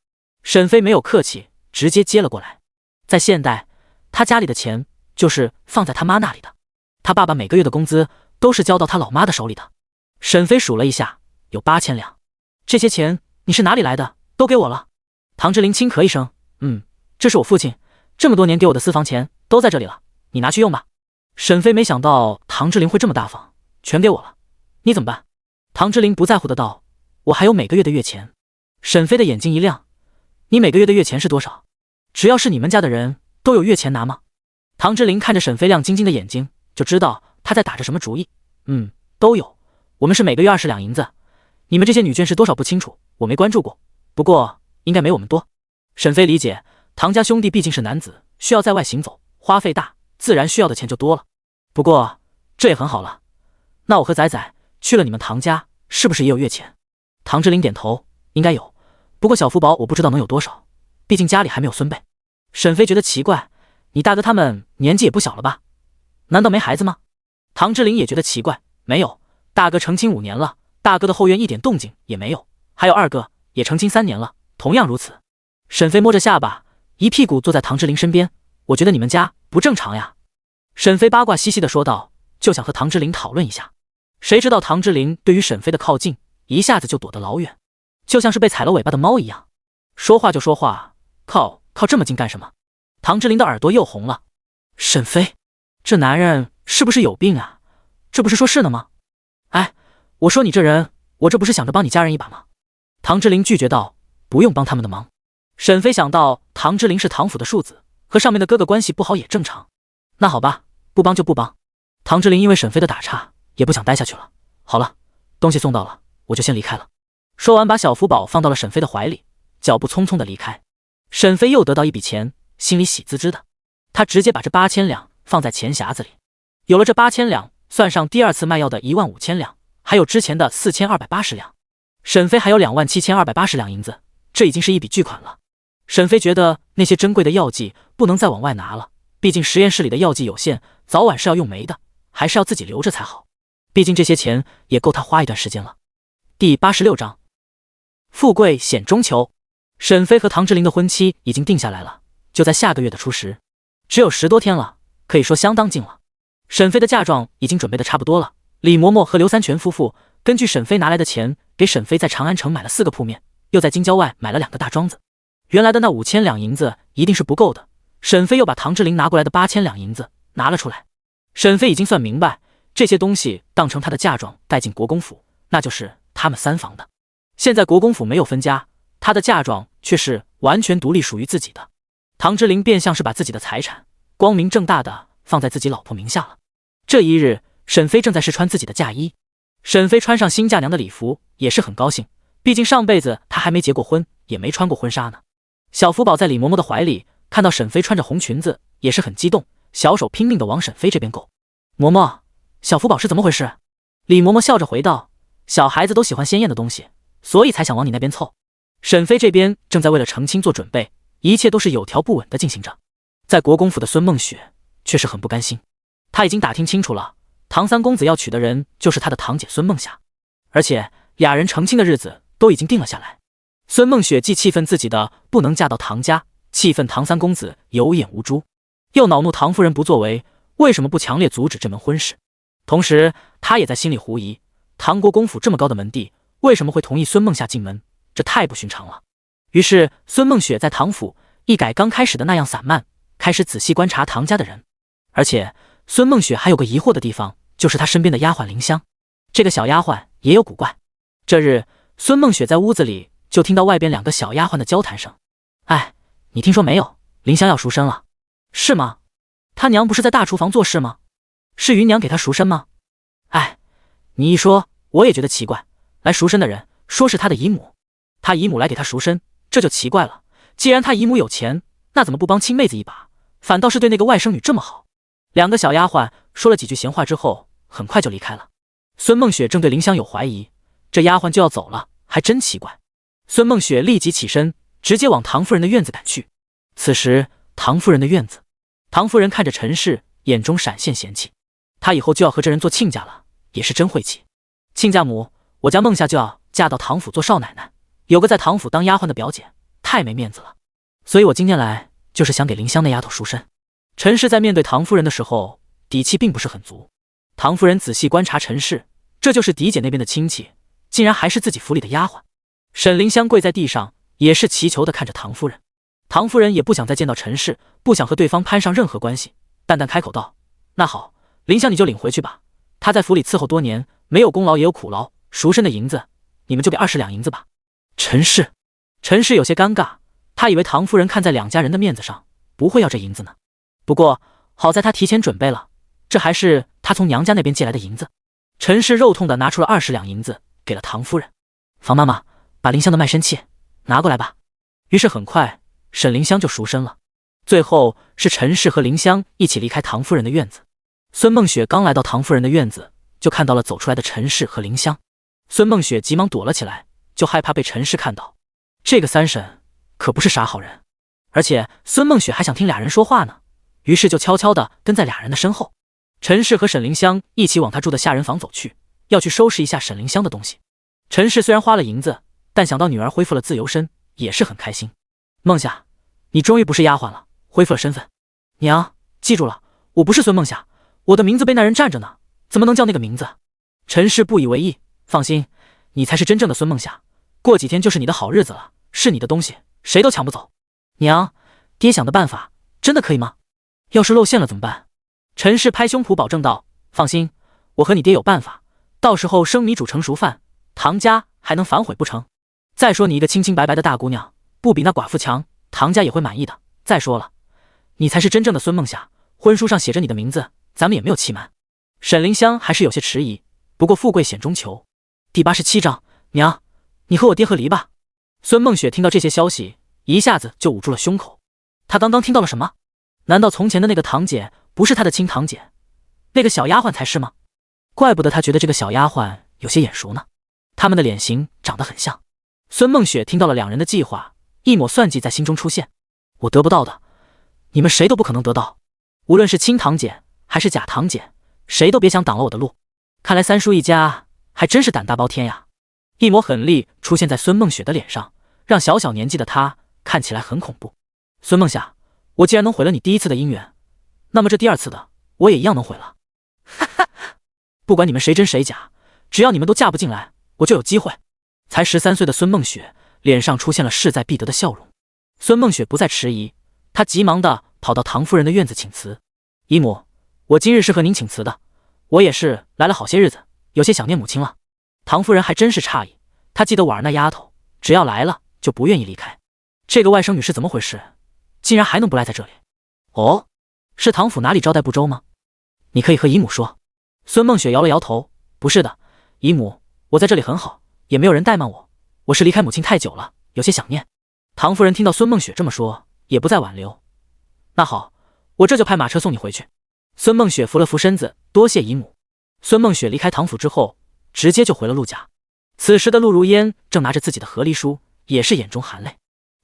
沈飞没有客气，直接接了过来。在现代，他家里的钱就是放在他妈那里的，他爸爸每个月的工资都是交到他老妈的手里的。沈飞数了一下，有8000两。这些钱你是哪里来的？都给我了。唐之灵轻咳一声，这是我父亲这么多年给我的私房钱，都在这里了，你拿去用吧。沈飞没想到唐之灵会这么大方，全给我了，你怎么办？唐之琳不在乎的道：“我还有每个月的月钱。”沈飞的眼睛一亮：“你每个月的月钱是多少？只要是你们家的人都有月钱拿吗？”唐之琳看着沈飞亮晶晶的眼睛，就知道他在打着什么主意。都有，我们是每个月20两银子。你们这些女眷是多少不清楚，我没关注过，不过应该没我们多。沈飞理解，唐家兄弟毕竟是男子，需要在外行走，花费大，自然需要的钱就多了。不过这也很好了，那我和仔仔去了你们唐家，是不是也有月钱？唐之琳点头，应该有，不过小福宝我不知道能有多少，毕竟家里还没有孙辈。沈飞觉得奇怪，你大哥他们年纪也不小了吧？难道没孩子吗？唐之琳也觉得奇怪，没有，大哥成亲5年了，大哥的后院一点动静也没有，还有二哥也成亲3年了，同样如此。沈飞摸着下巴，一屁股坐在唐之琳身边，我觉得你们家不正常呀。沈飞八卦兮兮地说道，就想和唐之琳讨论一下，谁知道唐之琳对于沈飞的靠近一下子就躲得老远，就像是被踩了尾巴的猫一样。说话就说话，靠这么近干什么？唐之琳的耳朵又红了。沈飞，这男人是不是有病啊？这不是说是呢吗？哎，我说你这人，我这不是想着帮你家人一把吗？唐之琳拒绝道，不用帮他们的忙。沈飞想到唐之琳是唐府的庶子，和上面的哥哥关系不好也正常。那好吧，不帮就不帮。唐之琳因为沈飞的打岔，也不想待下去了。好了，东西送到了，我就先离开了。说完把小福宝放到了沈飞的怀里，脚步匆匆的离开。沈飞又得到一笔钱，心里喜滋滋的，他直接把这8000两放在钱匣子里。有了这8000两，算上第二次卖药的15000两，还有之前的4280两，沈飞还有27280两银子，这已经是一笔巨款了。沈飞觉得那些珍贵的药剂不能再往外拿了，毕竟实验室里的药剂有限，早晚是要用没的，还是要自己留着才好。毕竟这些钱也够他花一段时间了。第86章，富贵险中求。沈飞和唐之琳的婚期已经定下来了，就在下个月的初10，只有10多天了，可以说相当近了。沈飞的嫁妆已经准备的差不多了，李嬷嬷和刘三全夫妇根据沈飞拿来的钱，给沈飞在长安城买了4个铺面，又在京郊外买了2个大庄子。原来的那5000两银子一定是不够的，沈飞又把唐之琳拿过来的8000两银子拿了出来。沈飞已经算明白，这些东西当成他的嫁妆带进国公府，那就是他们3房的。现在国公府没有分家，他的嫁妆却是完全独立属于自己的。唐之琳变相是把自己的财产光明正大的放在自己老婆名下了。这一日，沈飞正在试穿自己的嫁衣。沈飞穿上新嫁娘的礼服也是很高兴，毕竟上辈子他还没结过婚，也没穿过婚纱呢。小福宝在李嬷嬷的怀里，看到沈飞穿着红裙子，也是很激动，小手拼命的往沈飞这边够。嬷嬷，小福宝是怎么回事？李嬷嬷笑着回道，小孩子都喜欢鲜艳的东西，所以才想往你那边凑。沈飞这边正在为了成亲做准备，一切都是有条不紊的进行着。在国公府的孙梦雪却是很不甘心，他已经打听清楚了，唐三公子要娶的人就是他的堂姐孙梦霞，而且俩人成亲的日子都已经定了下来。孙梦雪既气愤自己的不能嫁到唐家，气愤唐三公子有眼无珠，又恼怒唐夫人不作为，为什么不强烈阻止这门婚事？同时他也在心里狐疑，唐国公府这么高的门第，为什么会同意孙梦霞进门？这太不寻常了。于是孙梦雪在唐府一改刚开始的那样散漫，开始仔细观察唐家的人。而且孙梦雪还有个疑惑的地方，就是她身边的丫鬟林香，这个小丫鬟也有古怪。这日孙梦雪在屋子里就听到外边2个小丫鬟的交谈声。哎，你听说没有，林香要赎身了。是吗？她娘不是在大厨房做事吗？是芸娘给她赎身吗？哎，你一说我也觉得奇怪，来赎身的人说是她的姨母，她姨母来给她赎身，这就奇怪了。既然她姨母有钱，那怎么不帮亲妹子一把，反倒是对那个外甥女这么好？2个小丫鬟说了几句闲话之后，很快就离开了。孙梦雪正对林香有怀疑，这丫鬟就要走了，还真奇怪。孙梦雪立即起身，直接往唐夫人的院子赶去。此时唐夫人的院子，唐夫人看着陈氏，眼中闪现嫌弃。她以后就要和这人做亲家了，也是真晦气。亲家母，我家梦夏就要嫁到唐府做少奶奶，有个在唐府当丫鬟的表姐，太没面子了。所以我今天来就是想给林香那丫头赎身。陈氏在面对唐夫人的时候，底气并不是很足。唐夫人仔细观察陈氏，这就是嫡姐那边的亲戚，竟然还是自己府里的丫鬟。沈林香跪在地上，也是祈求的看着唐夫人。唐夫人也不想再见到陈氏，不想和对方攀上任何关系，淡淡开口道：那好，林香你就领回去吧，他在府里伺候多年，没有功劳也有苦劳，赎身的银子，你们就给20两银子吧。陈氏有些尴尬，他以为唐夫人看在两家人的面子上，不会要这银子呢。不过好在他提前准备了，这还是他从娘家那边借来的银子。陈氏肉痛地拿出了20两银子，给了唐夫人。房妈妈，把林香的卖身契拿过来吧。于是很快，沈凌香就赎身了。最后是陈氏和林香一起离开唐夫人的院子。孙梦雪刚来到唐夫人的院子，就看到了走出来的陈氏和林香。孙梦雪急忙躲了起来，就害怕被陈氏看到。这个三婶可不是啥好人，而且孙梦雪还想听俩人说话呢，于是就悄悄地跟在俩人的身后。陈氏和沈凌香一起往他住的下人房走去，要去收拾一下沈凌香的东西。陈氏虽然花了银子，但想到女儿恢复了自由身，也是很开心。梦夏，你终于不是丫鬟了，恢复了身份。娘，记住了，我不是孙梦夏，我的名字被那人占着呢，怎么能叫那个名字？陈氏不以为意，放心，你才是真正的孙梦夏，过几天就是你的好日子了，是你的东西，谁都抢不走。娘，爹想的办法真的可以吗？要是露馅了怎么办？陈氏拍胸脯保证道：放心，我和你爹有办法，到时候生米煮成熟饭，唐家还能反悔不成？再说你一个清清白白的大姑娘，不比那寡妇强，唐家也会满意的。再说了，你才是真正的孙梦夏，婚书上写着你的名字，咱们也没有欺瞒。沈凌香还是有些迟疑，不过富贵险中求。第87章，娘，你和我爹和离吧。孙梦雪听到这些消息，一下子就捂住了胸口。她刚刚听到了什么？难道从前的那个堂姐不是她的亲堂姐，那个小丫鬟才是吗？怪不得她觉得这个小丫鬟有些眼熟呢，他们的脸型长得很像。孙梦雪听到了两人的计划，一抹算计在心中出现。我得不到的，你们谁都不可能得到，无论是亲堂姐还是假堂姐，谁都别想挡了我的路。看来三叔一家还真是胆大包天呀！一抹狠戾出现在孙梦雪的脸上，让小小年纪的她看起来很恐怖。孙梦夏，我既然能毁了你第一次的姻缘，那么这第二次的我也一样能毁了。哈哈，不管你们谁真谁假，只要你们都嫁不进来，我就有机会。才13岁的孙梦雪脸上出现了势在必得的笑容。孙梦雪不再迟疑，她急忙地跑到唐夫人的院子请辞。姨母，我今日是和您请辞的，我也是来了好些日子，有些想念母亲了。唐夫人还真是诧异，她记得婉儿那丫头，只要来了就不愿意离开。这个外甥女是怎么回事？竟然还能不赖在这里？哦，是唐府哪里招待不周吗？你可以和姨母说。孙梦雪摇了摇头，不是的，姨母，我在这里很好，也没有人怠慢我，我是离开母亲太久了，有些想念。唐夫人听到孙梦雪这么说，也不再挽留。那好，我这就派马车送你回去。孙梦雪扶了扶身子，多谢姨母。孙梦雪离开唐府之后，直接就回了陆家。此时的陆如烟正拿着自己的和离书，也是眼中含泪。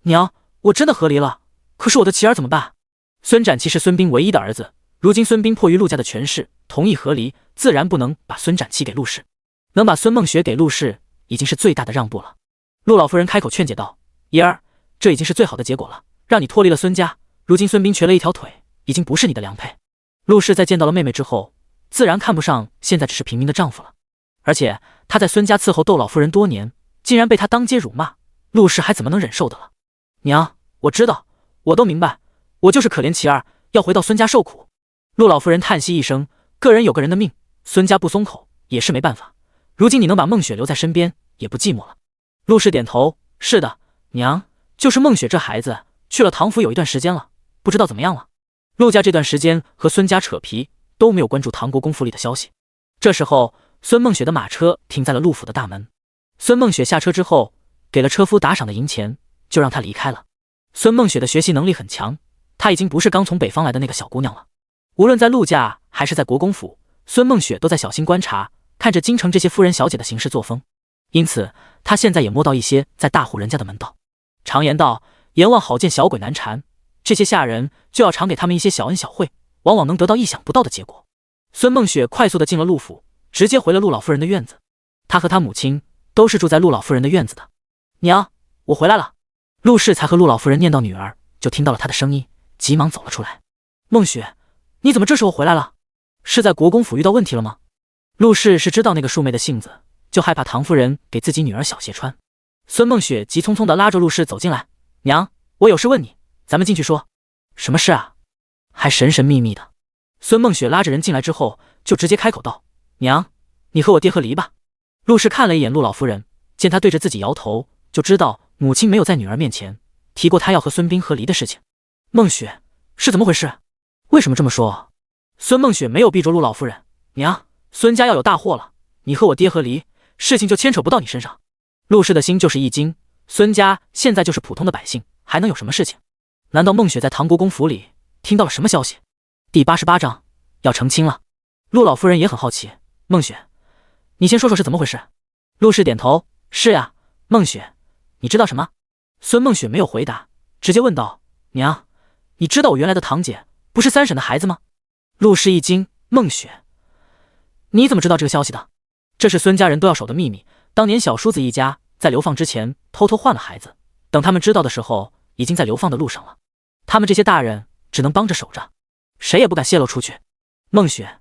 娘，我真的和离了，可是我的妻儿怎么办？孙展期是孙膑唯一的儿子，如今孙膑迫于陆家的权势，同意和离，自然不能把孙展期给陆氏，能把孙梦雪给陆氏，已经是最大的让步了。陆老夫人开口劝解道：爷儿，这已经是最好的结果了，让你脱离了孙家，如今孙膑瘸了一条腿，已经不是你的良配。陆氏在见到了妹妹之后，自然看不上现在只是平民的丈夫了，而且他在孙家伺候窦老夫人多年，竟然被他当街辱骂，陆氏还怎么能忍受的了？娘，我知道，我都明白，我就是可怜其儿，要回到孙家受苦。陆老夫人叹息一声，个人有个人的命，孙家不松口也是没办法，如今你能把梦雪留在身边，也不寂寞了。陆氏点头，是的，娘，就是梦雪这孩子去了唐府有一段时间了，不知道怎么样了。陆家这段时间和孙家扯皮，都没有关注唐国公府里的消息。这时候孙梦雪的马车停在了陆府的大门，孙梦雪下车之后，给了车夫打赏的银钱，就让他离开了。孙梦雪的学习能力很强，她已经不是刚从北方来的那个小姑娘了。无论在陆家还是在国公府，孙梦雪都在小心观察，看着京城这些夫人小姐的行事作风，因此她现在也摸到一些在大户人家的门道。常言道，阎王好见小鬼难缠，这些下人就要常给他们一些小恩小惠，往往能得到意想不到的结果。孙梦雪快速地进了陆府，直接回了陆老夫人的院子。她和她母亲都是住在陆老夫人的院子的。娘，我回来了。陆氏才和陆老夫人念叨女儿，就听到了她的声音，急忙走了出来。梦雪，你怎么这时候回来了？是在国公府遇到问题了吗？陆氏是知道那个庶妹的性子，就害怕唐夫人给自己女儿小鞋穿。孙梦雪急匆匆地拉着陆氏走进来，娘，我有事问你，咱们进去说。什么事啊？还神神秘秘的。孙梦雪拉着人进来之后，就直接开口道，娘，你和我爹和离吧。陆氏看了一眼陆老夫人，见她对着自己摇头，就知道母亲没有在女儿面前提过她要和孙膑和离的事情。孟雪，是怎么回事？为什么这么说？孙梦雪没有逼着陆老夫人，娘，孙家要有大祸了，你和我爹和离，事情就牵扯不到你身上。陆氏的心就是一惊，孙家现在就是普通的百姓，还能有什么事情？难道孟雪在唐国公府里听到了什么消息？第88章要成亲了。陆老夫人也很好奇，孟雪，你先说说是怎么回事。陆氏点头，是呀，孟雪，你知道什么？孙梦雪没有回答，直接问道，娘，你知道我原来的堂姐不是三婶的孩子吗？陆氏一惊，孟雪，你怎么知道这个消息的？这是孙家人都要守的秘密，当年小叔子一家在流放之前偷偷换了孩子，等他们知道的时候已经在流放的路上了，他们这些大人只能帮着守着，谁也不敢泄露出去。孟雪，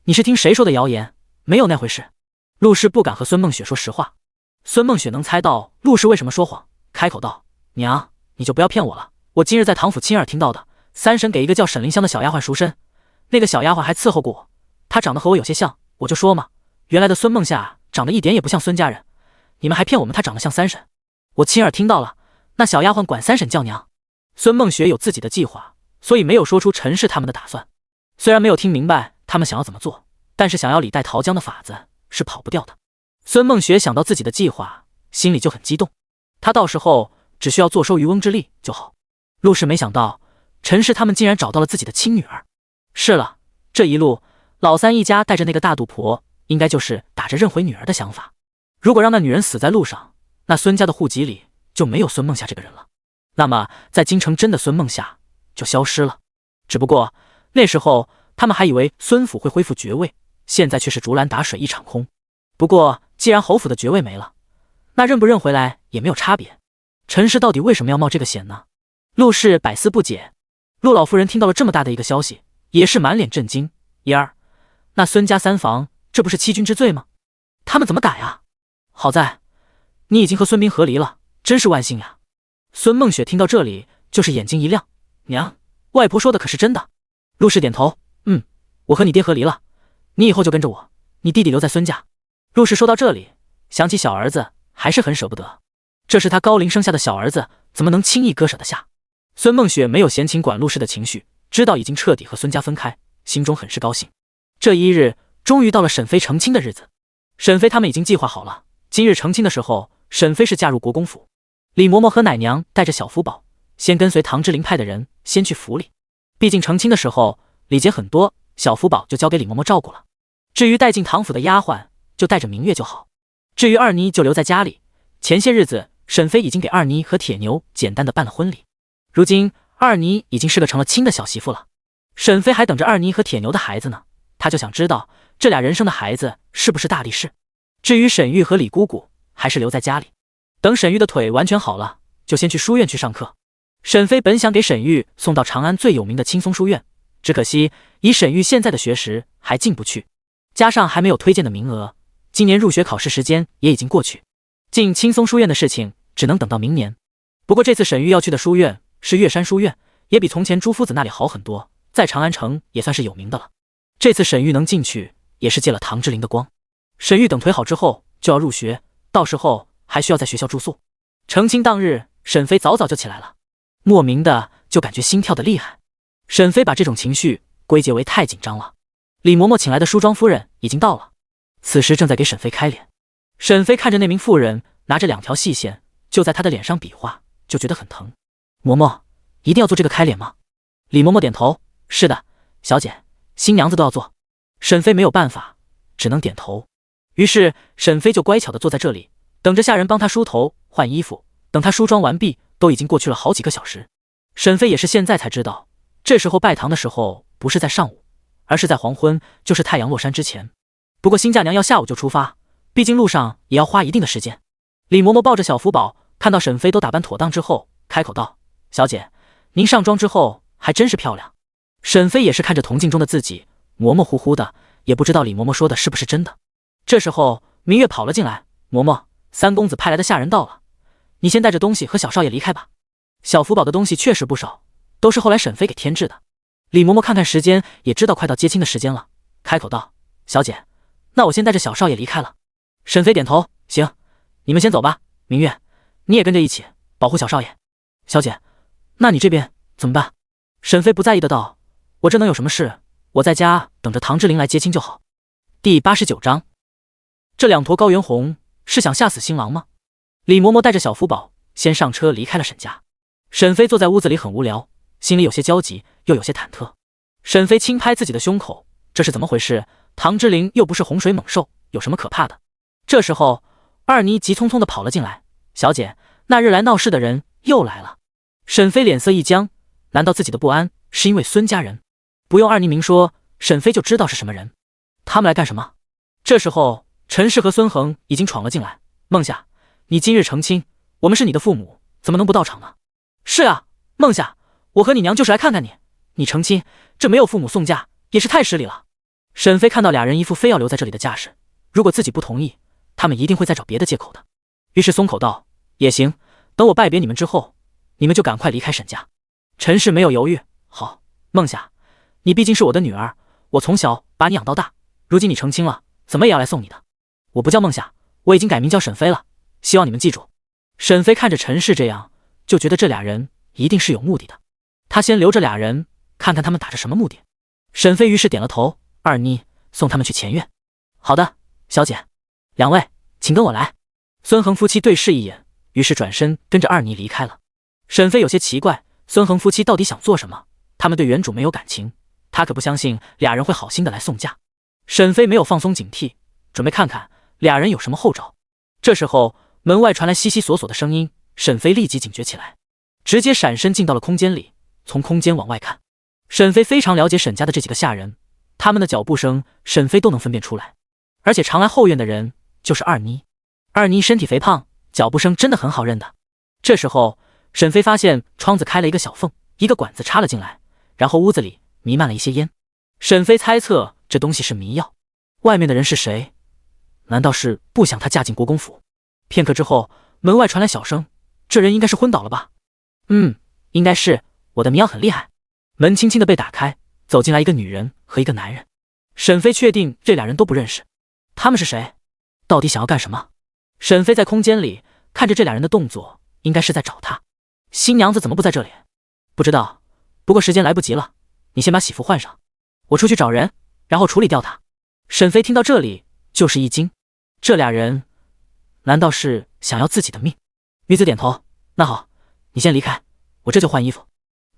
你是听谁说的谣言？没有那回事。陆氏不敢和孙梦雪说实话。孙梦雪能猜到陆氏为什么说谎，开口道，娘，你就不要骗我了，我今日在唐府亲耳听到的，三婶给一个叫沈凌香的小丫鬟赎身，那个小丫鬟还伺候过我，她长得和我有些像，我就说嘛，原来的孙梦夏长得一点也不像孙家人，你们还骗我们她长得像三婶，我亲耳听到了，那小丫鬟管三婶叫娘。孙梦雪有自己的计划，所以没有说出陈氏他们的打算。虽然没有听明白他们想要怎么做，但是想要李代桃僵的法子是跑不掉的。孙梦雪想到自己的计划，心里就很激动，她到时候只需要坐收渔翁之利就好。陆氏没想到陈氏他们竟然找到了自己的亲女儿。是了，这一路老三一家带着那个大肚婆，应该就是打着认回女儿的想法。如果让那女人死在路上，那孙家的户籍里就没有孙梦夏这个人了，那么在京城真的孙梦夏就消失了。只不过那时候他们还以为孙府会恢复爵位，现在却是竹篮打水一场空。不过既然侯府的爵位没了，那认不认回来也没有差别。陈氏到底为什么要冒这个险呢？陆氏百思不解。陆老夫人听到了这么大的一个消息，也是满脸震惊。爷儿，那孙家三房这不是欺君之罪吗？他们怎么打呀？好在你已经和孙膑和离了，真是万幸呀。孙梦雪听到这里就是眼睛一亮，娘，外婆说的可是真的？陆氏点头，我和你爹和离了，你以后就跟着我，你弟弟留在孙家。陆氏说到这里，想起小儿子还是很舍不得，这是他高龄生下的小儿子，怎么能轻易割舍得下？孙梦雪没有闲情管陆氏的情绪，知道已经彻底和孙家分开，心中很是高兴。这一日终于到了沈妃成亲的日子，沈妃他们已经计划好了，今日成亲的时候，沈妃是嫁入国公府，李嬷嬷和奶娘带着小福宝先跟随唐之灵派的人先去府里，毕竟成亲的时候礼节很多，小福宝就交给李嬷嬷照顾了。至于带进唐府的丫鬟就带着明月就好，至于二妮就留在家里。前些日子沈妃已经给二妮和铁牛简单的办了婚礼，如今二妮已经是个成了亲的小媳妇了。沈妃还等着二妮和铁牛的孩子呢，她就想知道这俩人生的孩子是不是大力士。至于沈玉和李姑姑还是留在家里，等沈玉的腿完全好了，就先去书院去上课。沈妃本想给沈玉送到长安最有名的青松书院，只可惜以沈玉现在的学识还进不去，加上还没有推荐的名额，今年入学考试时间也已经过去，进青松书院的事情只能等到明年。不过这次沈玉要去的书院是岳山书院，也比从前朱夫子那里好很多，在长安城也算是有名的了。这次沈玉能进去也是借了唐之灵的光。沈玉等腿好之后就要入学，到时候还需要在学校住宿。成亲当日，沈妃早早就起来了，莫名的就感觉心跳的厉害。沈妃把这种情绪归结为太紧张了。李嬷嬷请来的梳妆夫人已经到了，此时正在给沈妃开脸。沈妃看着那名妇人拿着2条细线就在她的脸上比划，就觉得很疼。嬷嬷，一定要做这个开脸吗？李嬷嬷点头，是的，小姐，新娘子都要做。沈妃没有办法，只能点头。于是沈妃就乖巧地坐在这里，等着下人帮她梳头换衣服。等她梳妆完毕，都已经过去了好几个小时。沈妃也是现在才知道，这时候拜堂的时候不是在上午，而是在黄昏，就是太阳落山之前。不过新嫁娘要下午就出发，毕竟路上也要花一定的时间。李嬷嬷抱着小福宝，看到沈妃都打扮妥当之后，开口道，小姐，您上妆之后还真是漂亮。沈妃也是看着铜镜中的自己，模模糊糊的，也不知道李嬷嬷说的是不是真的。这时候明月跑了进来，嬷嬷，三公子派来的下人到了，你先带着东西和小少爷离开吧。小福宝的东西确实不少，都是后来沈妃给添置的。李嬷嬷看看时间，也知道快到接亲的时间了，开口道，小姐，那我先带着小少爷离开了。沈飞点头，行，你们先走吧。明月，你也跟着一起保护小少爷。小姐，那你这边怎么办？沈飞不在意的道，我这能有什么事？我在家等着唐之灵来接亲就好。第89章，这两坨高原红是想吓死新郎吗？李嬷嬷带着小福宝先上车离开了沈家。沈飞坐在屋子里很无聊，心里有些焦急，又有些忐忑。沈飞轻拍自己的胸口，这是怎么回事？唐之灵又不是洪水猛兽，有什么可怕的？这时候，二妮急匆匆地跑了进来：“小姐，那日来闹事的人又来了。”沈飞脸色一僵，难道自己的不安是因为孙家人？不用二妮明说，沈飞就知道是什么人。他们来干什么？这时候，陈氏和孙恒已经闯了进来。梦夏，你今日成亲，我们是你的父母，怎么能不到场呢？是啊，梦夏，我和你娘就是来看看你。你成亲，这没有父母送嫁，也是太失礼了。沈飞看到俩人一副非要留在这里的架势，如果自己不同意，他们一定会再找别的借口的。于是松口道：“也行，等我拜别你们之后，你们就赶快离开沈家。”陈氏没有犹豫：“好，梦夏，你毕竟是我的女儿，我从小把你养到大，如今你成亲了，怎么也要来送你的。我不叫梦夏，我已经改名叫沈飞了，希望你们记住。”沈飞看着陈氏这样，就觉得这俩人一定是有目的的。他先留着俩人，看看他们打着什么目的。沈飞于是点了头：“二妮，送他们去前院。”“好的，小姐。”“两位，请跟我来。”孙恒夫妻对视一眼，于是转身跟着二妮离开了。沈飞有些奇怪，孙恒夫妻到底想做什么？他们对原主没有感情，他可不相信俩人会好心的来送嫁。沈飞没有放松警惕，准备看看俩人有什么后招。这时候门外传来悉悉索索的声音，沈飞立即警觉起来，直接闪身进到了空间里，从空间往外看。沈飞非常了解沈家的这几个下人，他们的脚步声沈飞都能分辨出来，而且常来后院的人就是二妮。二妮身体肥胖，脚步声真的很好认的。这时候沈飞发现窗子开了一个小缝，一个管子插了进来，然后屋子里弥漫了一些烟。沈飞猜测这东西是迷药。外面的人是谁？难道是不想他嫁进国公府？片刻之后，门外传来小声：“这人应该是昏倒了吧？”“应该是，我的迷药很厉害。”门轻轻地被打开，走进来一个女人和一个男人。沈飞确定这俩人都不认识，他们是谁？到底想要干什么？沈飞在空间里看着这俩人的动作，应该是在找他。新娘子怎么不在这里？不知道，不过时间来不及了，你先把喜服换上，我出去找人，然后处理掉他。沈飞听到这里就是一惊，这俩人难道是想要自己的命？女子点头：“那好，你先离开，我这就换衣服。”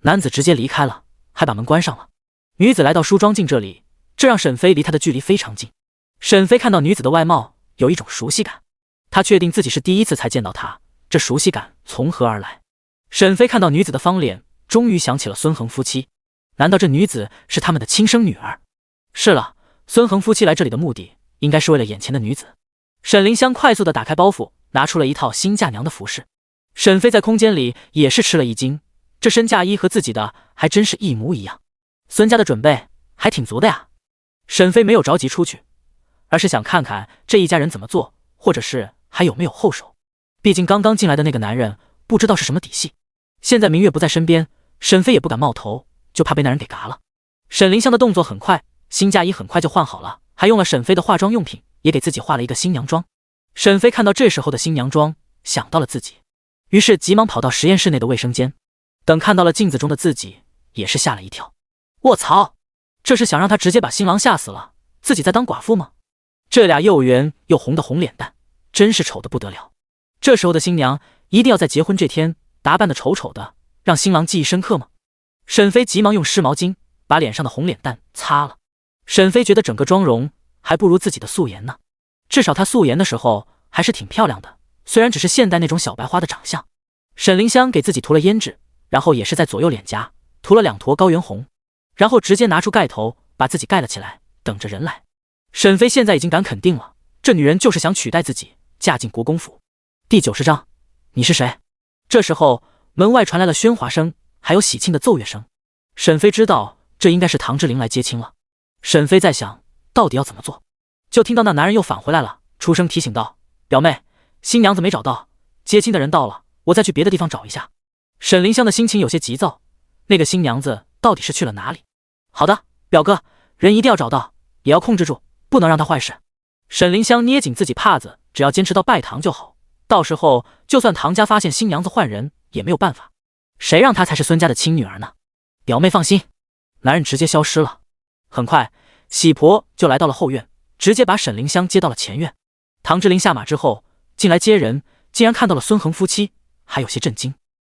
男子直接离开了，还把门关上了。女子来到梳妆镜这里，这让沈飞离她的距离非常近。沈飞看到女子的外貌，有一种熟悉感，他确定自己是第一次才见到她，这熟悉感从何而来？沈飞看到女子的方脸，终于想起了孙恒夫妻，难道这女子是他们的亲生女儿？是了，孙恒夫妻来这里的目的，应该是为了眼前的女子。沈凌香快速地打开包袱，拿出了一套新嫁娘的服饰。沈飞在空间里也是吃了一惊，这身嫁衣和自己的还真是一模一样。孙家的准备还挺足的呀。沈飞没有着急出去，而是想看看这一家人怎么做，或者是还有没有后手。毕竟刚刚进来的那个男人不知道是什么底细，现在明月不在身边，沈飞也不敢冒头，就怕被那人给嘎了。沈凌香的动作很快，新嫁衣很快就换好了，还用了沈飞的化妆用品，也给自己化了一个新娘妆。沈飞看到这时候的新娘妆，想到了自己，于是急忙跑到实验室内的卫生间。等看到了镜子中的自己，也是吓了一跳。卧槽，这是想让他直接把新郎吓死了，自己再当寡妇吗？这俩又圆又红的红脸蛋，真是丑得不得了。这时候的新娘一定要在结婚这天打扮得丑丑的，让新郎记忆深刻吗？沈飞急忙用湿毛巾把脸上的红脸蛋擦了。沈飞觉得整个妆容还不如自己的素颜呢，至少她素颜的时候还是挺漂亮的，虽然只是现代那种小白花的长相。沈凌香给自己涂了胭脂，然后也是在左右脸颊涂了2坨高原红，然后直接拿出盖头把自己盖了起来，等着人来。沈飞现在已经敢肯定了，这女人就是想取代自己嫁进国公府。第90章，你是谁？这时候门外传来了喧哗声，还有喜庆的奏乐声。沈飞知道这应该是唐之灵来接亲了。沈飞在想到底要怎么做，就听到那男人又返回来了，出声提醒道：“表妹，新娘子没找到，接亲的人到了，我再去别的地方找一下。”沈凌香的心情有些急躁，那个新娘子到底是去了哪里？好的，表哥，人一定要找到，也要控制住，不能让她坏事。沈凌香捏紧自己帕子，只要坚持到拜堂就好，到时候就算唐家发现新娘子换人也没有办法，谁让她才是孙家的亲女儿呢？表妹放心。男人直接消失了。很快，喜婆就来到了后院，直接把沈凌香接到了前院。唐之琳下马之后进来接人，竟然看到了孙恒夫妻，还有些震惊。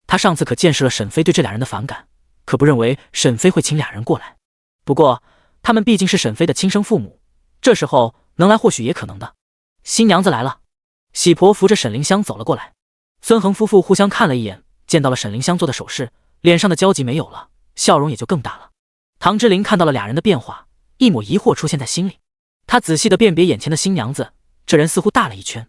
他上次可见识了沈飞对这俩人的反感，可不认为沈飞会请俩人过来。不过他们毕竟是沈飞的亲生父母，这时候能来或许也可能的。新娘子来了。喜婆扶着沈凌香走了过来。孙恒夫妇互相看了一眼，见到了沈凌香做的手势，脸上的焦急没有了，笑容也就更大了。唐之琳看到了俩人的变化，一抹疑惑出现在心里。他仔细地辨别眼前的新娘子，这人似乎大了一圈。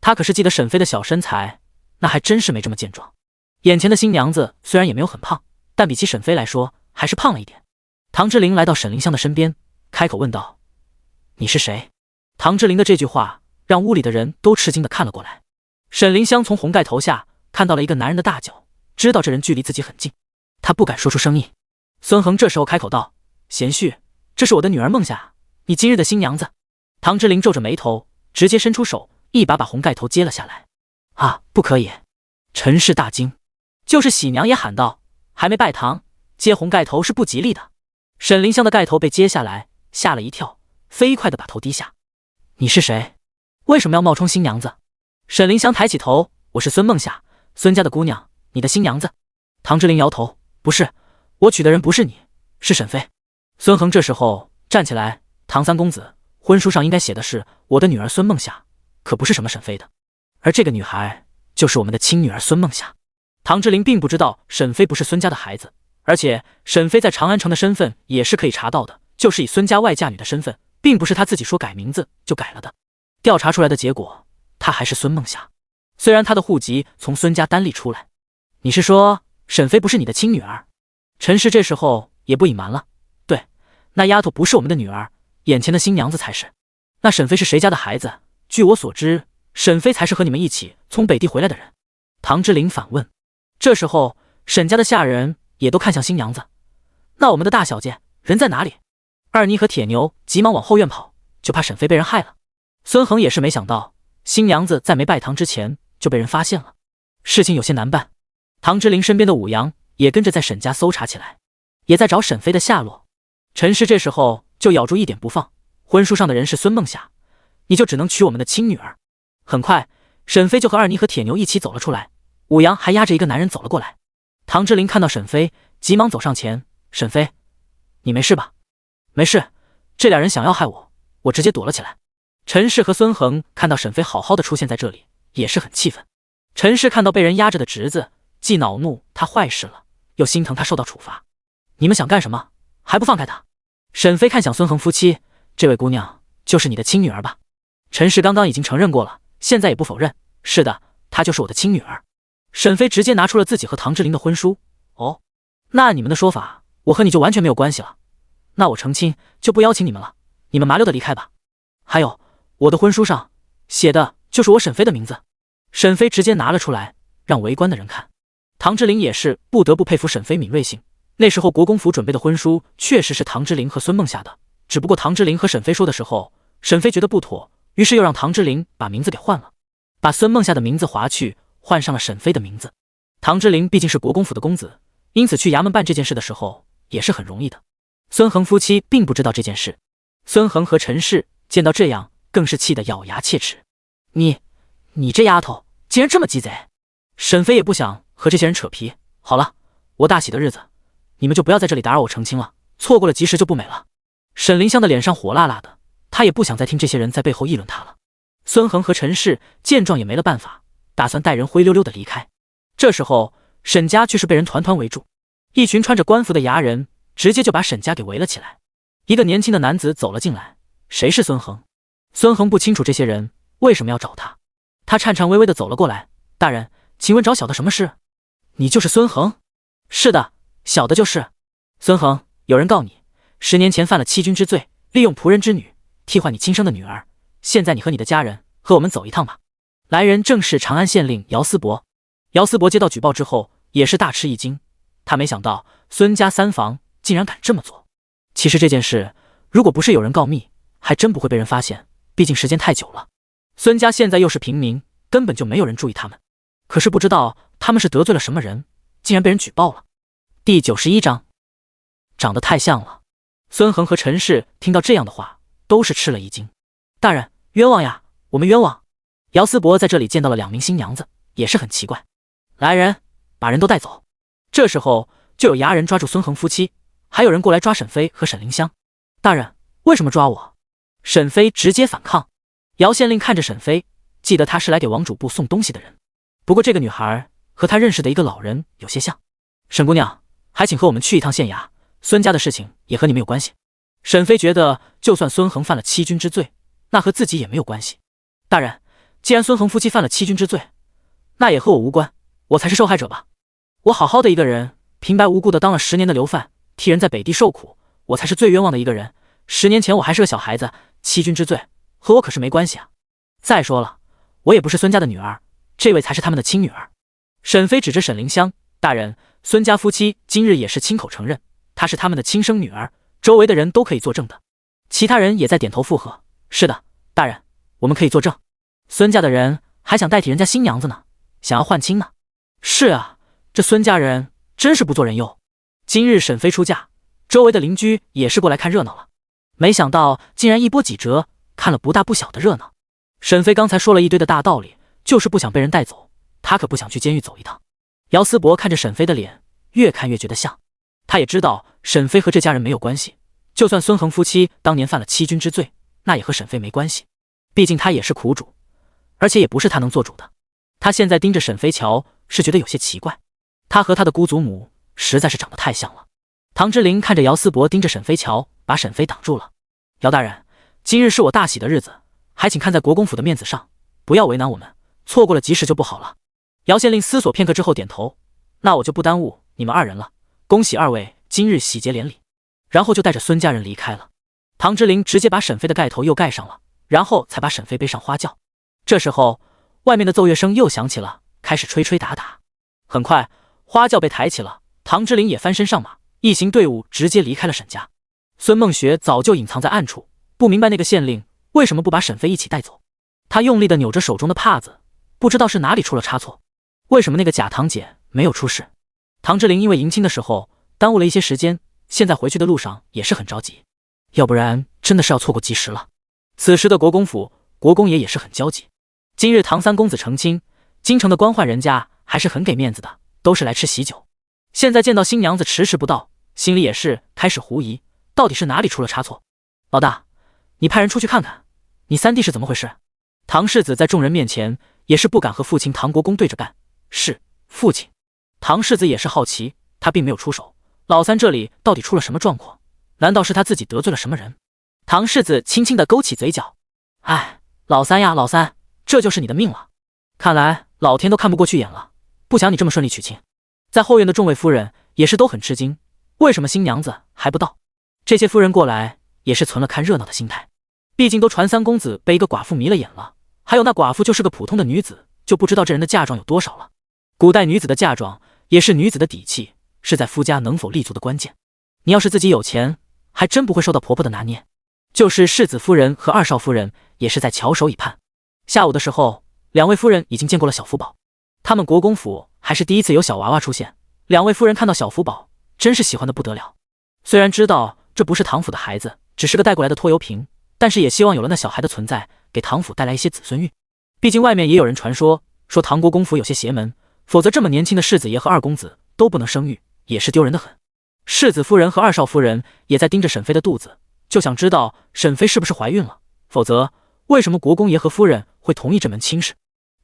他可是记得沈飞的小身材，那还真是没这么健壮。眼前的新娘子虽然也没有很胖，但比起沈飞来说还是胖了一点。唐之琳来到沈凌香的身边，开口问道：“你是谁？”唐之琳的这句话让屋里的人都吃惊地看了过来。沈凌香从红盖头下看到了一个男人的大脚，知道这人距离自己很近，他不敢说出声音。孙恒这时候开口道：“贤婿，这是我的女儿孟夏，你今日的新娘子。”唐之琳皱着眉头，直接伸出手，一把把红盖头接了下来。“啊，不可以！”陈氏大惊，就是喜娘也喊道：“还没拜堂，接红盖头是不吉利的。”沈凌香的盖头被接下来，吓了一跳，飞快地把头低下。“你是谁？为什么要冒充新娘子？”沈凌香抬起头：“我是孙孟夏，孙家的姑娘，你的新娘子。”唐之琳摇头：“不是，我娶的人不是你，是沈飞。”孙恒这时候站起来：“唐三公子，婚书上应该写的是我的女儿孙孟夏，可不是什么沈飞的。而这个女孩就是我们的亲女儿孙孟夏。”唐之琳并不知道沈飞不是孙家的孩子，而且沈飞在长安城的身份也是可以查到的，就是以孙家外嫁女的身份，并不是他自己说改名字就改了的。调查出来的结果，她还是孙孟夏，虽然她的户籍从孙家单立出来。“你是说沈飞不是你的亲女儿？”陈氏这时候也不隐瞒了：“对，那丫头不是我们的女儿，眼前的新娘子才是。那沈飞是谁家的孩子？据我所知，沈飞才是和你们一起从北地回来的人。”唐之琳反问。这时候沈家的下人也都看向新娘子：“那我们的大小姐人在哪里？”二妮和铁牛急忙往后院跑，就怕沈飞被人害了。孙恒也是没想到新娘子在没拜堂之前就被人发现了，事情有些难办。唐之琳身边的武阳也跟着在沈家搜查起来，也在找沈飞的下落。陈氏这时候就咬住一点不放：“婚书上的人是孙孟夏，你就只能娶我们的亲女儿。”很快沈飞就和二妮和铁牛一起走了出来，武阳还押着一个男人走了过来。唐之琳看到沈飞，急忙走上前：“沈飞，你没事吧？”“没事，这俩人想要害我，我直接躲了起来。”陈氏和孙恒看到沈飞好好的出现在这里，也是很气愤。陈氏看到被人压着的侄子，既恼怒他坏事了，又心疼他受到处罚。“你们想干什么？还不放开他？”沈飞看向孙恒夫妻：“这位姑娘就是你的亲女儿吧？”陈氏刚刚已经承认过了，现在也不否认：“是的，她就是我的亲女儿。”沈飞直接拿出了自己和唐之琳的婚书。“哦，那你们的说法，我和你就完全没有关系了。那我成亲就不邀请你们了，你们麻溜的离开吧。还有，我的婚书上写的就是我沈飞的名字。”沈飞直接拿了出来，让围观的人看。唐之琳也是不得不佩服沈飞敏锐性。那时候国公府准备的婚书确实是唐之琳和孙孟夏的，只不过唐之琳和沈飞说的时候，沈飞觉得不妥，于是又让唐之琳把名字给换了，把孙孟夏的名字划去，换上了沈飞的名字。唐之琳毕竟是国公府的公子，因此去衙门办这件事的时候也是很容易的。孙恒夫妻并不知道这件事，孙恒和陈氏见到这样更是气得咬牙切齿：“你这丫头竟然这么鸡贼！”沈飞也不想和这些人扯皮。“好了，我大喜的日子，你们就不要在这里打扰我成亲了，错过了吉时就不美了。”沈凌香的脸上火辣辣的，她也不想再听这些人在背后议论她了。孙恒和陈氏见状也没了办法，打算带人灰溜溜的离开。这时候沈家却是被人团团围住，一群穿着官服的衙人直接就把沈家给围了起来。一个年轻的男子走了进来：“谁是孙恒？”孙恒不清楚这些人为什么要找他，他颤颤巍巍的走了过来：“大人，请问找小的什么事？”“你就是孙恒？”“是的，小的就是。”“孙恒，有人告你10年前犯了欺君之罪，利用仆人之女替换你亲生的女儿，现在你和你的家人和我们走一趟吧。”来人正是长安县令姚思伯。姚思伯接到举报之后也是大吃一惊，他没想到孙家三房竟然敢这么做。其实这件事如果不是有人告密，还真不会被人发现，毕竟时间太久了。孙家现在又是平民，根本就没有人注意他们。可是不知道他们是得罪了什么人，竟然被人举报了。第91章，长得太像了。孙恒和陈氏听到这样的话，都是吃了一惊。大人，冤枉呀，我们冤枉！姚思伯在这里见到了2名新娘子，也是很奇怪。来人，把人都带走。这时候就有衙人抓住孙恒夫妻，还有人过来抓沈飞和沈凌香。大人，为什么抓我？沈飞直接反抗。姚县令看着沈飞，记得他是来给王主簿送东西的人，不过这个女孩和他认识的一个老人有些像。沈姑娘，还请和我们去一趟县衙，孙家的事情也和你们有关系。沈飞觉得就算孙恒犯了欺君之罪，那和自己也没有关系。大人，既然孙恒夫妻犯了欺君之罪，那也和我无关，我才是受害者吧。我好好的一个人，平白无故的当了10年的流犯，替人在北地受苦，我才是最冤枉的一个人。10年前我还是个小孩子，欺君之罪和我可是没关系啊。再说了，我也不是孙家的女儿，这位才是他们的亲女儿。沈飞指着沈凌香，大人，孙家夫妻今日也是亲口承认，她是他们的亲生女儿，周围的人都可以作证的。其他人也在点头附和，是的，大人，我们可以作证。孙家的人还想代替人家新娘子呢，想要换亲呢。是啊，这孙家人真是不做人哟。今日沈飞出嫁，周围的邻居也是过来看热闹了，没想到竟然一波几折，看了不大不小的热闹。沈飞刚才说了一堆的大道理，就是不想被人带走，他可不想去监狱走一趟。姚思伯看着沈飞的脸，越看越觉得像。他也知道沈飞和这家人没有关系，就算孙恒夫妻当年犯了欺君之罪，那也和沈飞没关系，毕竟他也是苦主，而且也不是他能做主的。他现在盯着沈飞瞧，是觉得有些奇怪，他和他的姑祖母实在是长得太像了。唐之琳看着姚思伯盯着沈飞瞧，把沈飞挡住了。姚大人，今日是我大喜的日子，还请看在国公府的面子上，不要为难我们，错过了吉时就不好了。姚县令思索片刻之后点头，那我就不耽误你们2人了，恭喜2位今日喜结连理。然后就带着孙家人离开了。唐之琳直接把沈飞的盖头又盖上了，然后才把沈飞背上花轿。这时候外面的奏乐声又响起了，开始吹吹打打。很快花轿被抬起了，唐之琳也翻身上马，一行队伍直接离开了沈家。孙梦雪早就隐藏在暗处，不明白那个县令为什么不把沈飞一起带走。他用力地扭着手中的帕子，不知道是哪里出了差错，为什么那个假堂姐没有出事。唐之琳因为迎亲的时候耽误了一些时间，现在回去的路上也是很着急，要不然真的是要错过吉时了。此时的国公府，国公爷也是很焦急。今日唐三公子成亲，京城的官宦人家还是很给面子的，都是来吃喜酒。现在见到新娘子迟迟不到，心里也是开始狐疑，到底是哪里出了差错。老大，你派人出去看看，你三弟是怎么回事？唐世子在众人面前也是不敢和父亲唐国公对着干。是父亲。唐世子也是好奇，他并没有出手，老三这里到底出了什么状况？难道是他自己得罪了什么人？唐世子轻轻地勾起嘴角，哎，老三呀，老三，这就是你的命了。看来老天都看不过去眼了，不想你这么顺利娶亲。在后院的众位夫人也是都很吃惊，为什么新娘子还不到？这些夫人过来也是存了看热闹的心态，毕竟都传三公子被一个寡妇迷了眼了，还有那寡妇就是个普通的女子，就不知道这人的嫁妆有多少了。古代女子的嫁妆也是女子的底气，是在夫家能否立足的关键。你要是自己有钱，还真不会受到婆婆的拿捏。就是世子夫人和2少夫人也是在翘首以盼。下午的时候，2位夫人已经见过了小福宝，他们国公府还是第一次有小娃娃出现，2位夫人看到小福宝真是喜欢的不得了。虽然知道这不是唐府的孩子，只是个带过来的拖油瓶，但是也希望有了那小孩的存在，给唐府带来一些子孙运。毕竟外面也有人传说唐国公府有些邪门，否则这么年轻的世子爷和2公子都不能生育，也是丢人的很。世子夫人和2少夫人也在盯着沈飞的肚子，就想知道沈飞是不是怀孕了，否则为什么国公爷和夫人会同意这门亲事？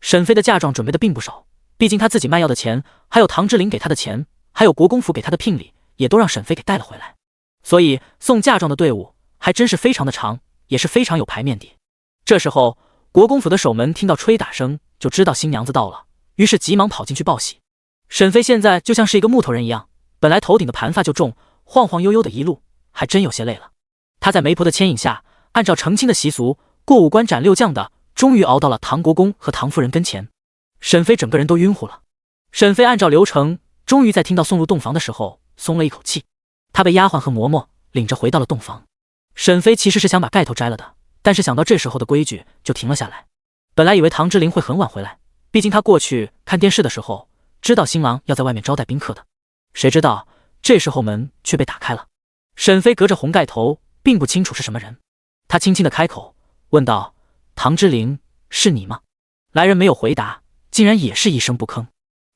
沈飞的嫁妆准备的并不少，毕竟他自己卖药的钱，还有唐之琳给他的钱，还有国公府给他的聘礼，也都让沈飞给带了回来，所以送嫁妆的队伍还真是非常的长，也是非常有排面的。这时候国公府的守门听到吹打声，就知道新娘子到了，于是急忙跑进去报喜。沈飞现在就像是一个木头人一样，本来头顶的盘发就重，晃晃悠悠的一路还真有些累了。他在媒婆的牵引下，按照成亲的习俗，过5关斩6将的，终于熬到了唐国公和唐夫人跟前。沈飞整个人都晕乎了。沈飞按照流程，终于在听到送入洞房的时候松了一口气。他被丫鬟和嬷嬷领着回到了洞房。沈飞其实是想把盖头摘了的，但是想到这时候的规矩，就停了下来。本来以为唐之琳会很晚回来，毕竟她过去看电视的时候，知道新郎要在外面招待宾客的。谁知道这时候门却被打开了。沈飞隔着红盖头，并不清楚是什么人。他轻轻的开口问道：“唐之琳，是你吗？”来人没有回答，竟然也是一声不吭。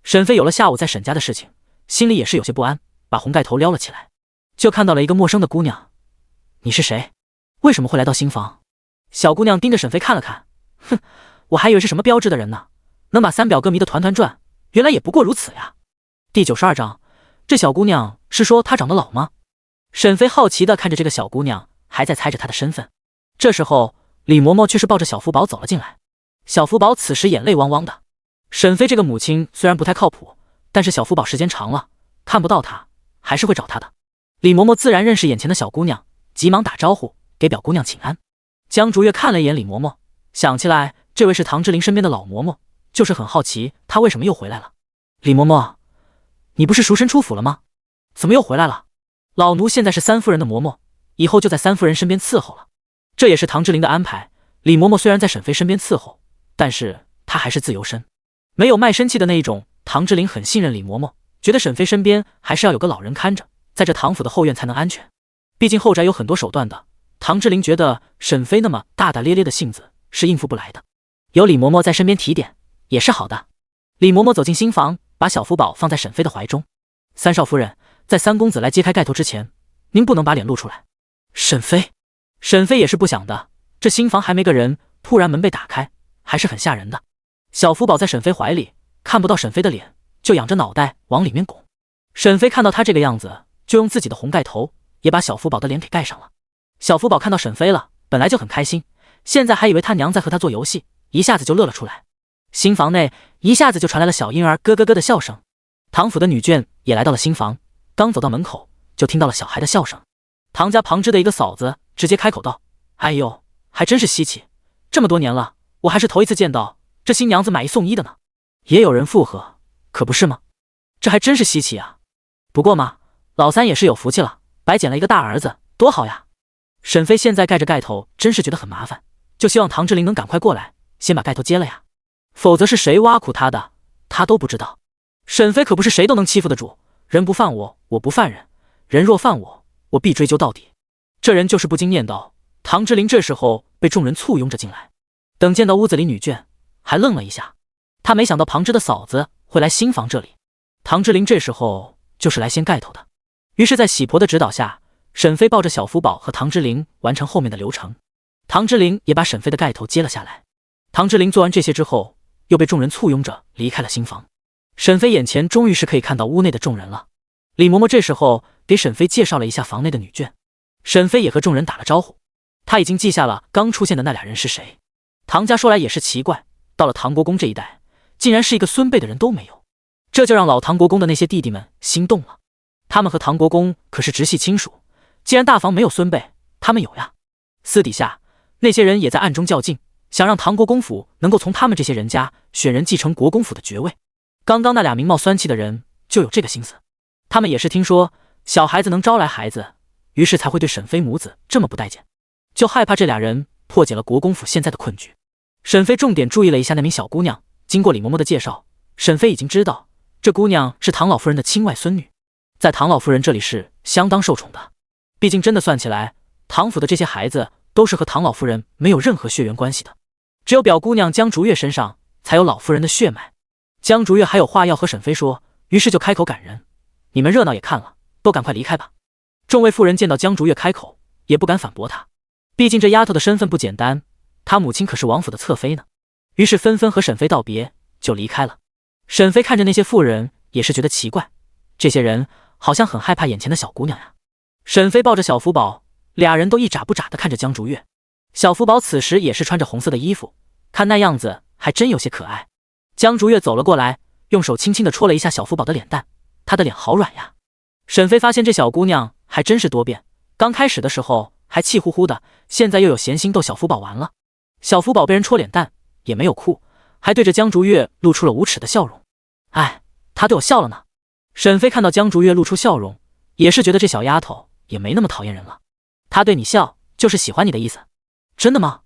沈飞有了下午在沈家的事情，心里也是有些不安，把红盖头撩了起来，就看到了一个陌生的姑娘。你是谁？为什么会来到新房？小姑娘盯着沈飞看了看，哼，我还以为是什么标致的人呢，能把三表哥迷得团团转，原来也不过如此呀。第92章，这小姑娘是说她长得老吗？沈飞好奇地看着这个小姑娘，还在猜着她的身份。这时候，李嬷嬷却是抱着小福宝走了进来。小福宝此时眼泪汪汪的。沈飞这个母亲虽然不太靠谱，但是小福宝时间长了，看不到她，还是会找她的。李嬷嬷自然认识眼前的小姑娘，急忙打招呼，给表姑娘请安。江竹月看了一眼李嬷嬷，想起来这位是唐之琳身边的老嬷嬷，就是很好奇她为什么又回来了。李嬷嬷，你不是赎身出府了吗？怎么又回来了？老奴现在是三夫人的嬷嬷，以后就在三夫人身边伺候了。这也是唐之琳的安排。李嬷嬷虽然在沈飞身边伺候，但是她还是自由身，没有卖身契的那一种。唐之琳很信任李嬷嬷，觉得沈飞身边还是要有个老人看着，在这唐府的后院才能安全。毕竟后宅有很多手段的，唐之琳觉得沈飞那么大大咧咧的性子是应付不来的，有李嬷嬷在身边提点也是好的。李嬷嬷走进新房，把小福宝放在沈飞的怀中。三少夫人，在三公子来揭开盖头之前，您不能把脸露出来。沈飞也是不想的，这新房还没个人，突然门被打开，还是很吓人的。小福宝在沈飞怀里，看不到沈飞的脸，就仰着脑袋往里面拱。沈飞看到他这个样子，就用自己的红盖头也把小福宝的脸给盖上了。小福宝看到沈飞了，本来就很开心，现在还以为他娘在和他做游戏，一下子就乐了出来。新房内一下子就传来了小婴儿咯咯咯的笑声。唐府的女眷也来到了新房，刚走到门口，就听到了小孩的笑声。唐家旁支的一个嫂子直接开口道：“哎呦，还真是稀奇，这么多年了，我还是头一次见到这新娘子买一送一的呢。”也有人附和：“可不是吗？这还真是稀奇啊。不过嘛，老三也是有福气了，白捡了一个大儿子，多好呀。”沈飞现在盖着盖头，真是觉得很麻烦，就希望唐之琳能赶快过来，先把盖头揭了呀，否则是谁挖苦他的，他都不知道。沈飞可不是谁都能欺负的主，人不犯我，我不犯人；人若犯我，我必追究到底。这人就是不经念叨。唐之琳这时候被众人簇拥着进来，等见到屋子里女眷，还愣了一下。他没想到旁支的嫂子会来新房这里。唐之琳这时候就是来掀盖头的。于是，在喜婆的指导下，沈飞抱着小福宝和唐之琳完成后面的流程。唐之琳也把沈飞的盖头揭了下来。唐之琳做完这些之后，又被众人簇拥着离开了新房。沈飞眼前终于是可以看到屋内的众人了。李嬷嬷这时候给沈飞介绍了一下房内的女眷，沈飞也和众人打了招呼。他已经记下了刚出现的那俩人是谁。唐家说来也是奇怪，到了唐国公这一代，竟然是一个孙辈的人都没有，这就让老唐国公的那些弟弟们心动了。他们和唐国公可是直系亲属，既然大房没有孙辈，他们有呀。私底下那些人也在暗中较劲，想让唐国公府能够从他们这些人家选人继承国公府的爵位。刚刚那俩名貌酸气的人就有这个心思，他们也是听说小孩子能招来孩子，于是才会对沈飞母子这么不待见，就害怕这俩人破解了国公府现在的困局。沈飞重点注意了一下那名小姑娘，经过李嬷嬷的介绍，沈飞已经知道这姑娘是唐老夫人的亲外孙女，在唐老夫人这里是相当受宠的。毕竟真的算起来，唐府的这些孩子都是和唐老夫人没有任何血缘关系的，只有表姑娘江竹月身上才有老夫人的血脉。江竹月还有话要和沈飞说，于是就开口赶人：“你们热闹也看了，都赶快离开吧。”众位妇人见到江竹月开口，也不敢反驳她，毕竟这丫头的身份不简单，她母亲可是王府的侧妃呢。于是纷纷和沈飞道别，就离开了。沈飞看着那些妇人，也是觉得奇怪，这些人好像很害怕眼前的小姑娘呀。沈飞抱着小福宝，俩人都一眨不眨地看着江竹月。小福宝此时也是穿着红色的衣服，看那样子还真有些可爱。江竹月走了过来，用手轻轻地戳了一下小福宝的脸蛋，她的脸好软呀。沈飞发现这小姑娘还真是多变，刚开始的时候还气呼呼的，现在又有闲心逗小福宝玩了。小福宝被人戳脸蛋也没有哭，还对着江竹月露出了无耻的笑容。哎，她对我笑了呢。沈飞看到江竹月露出笑容，也是觉得这小丫头也没那么讨厌人了。她对你笑就是喜欢你的意思。真的吗？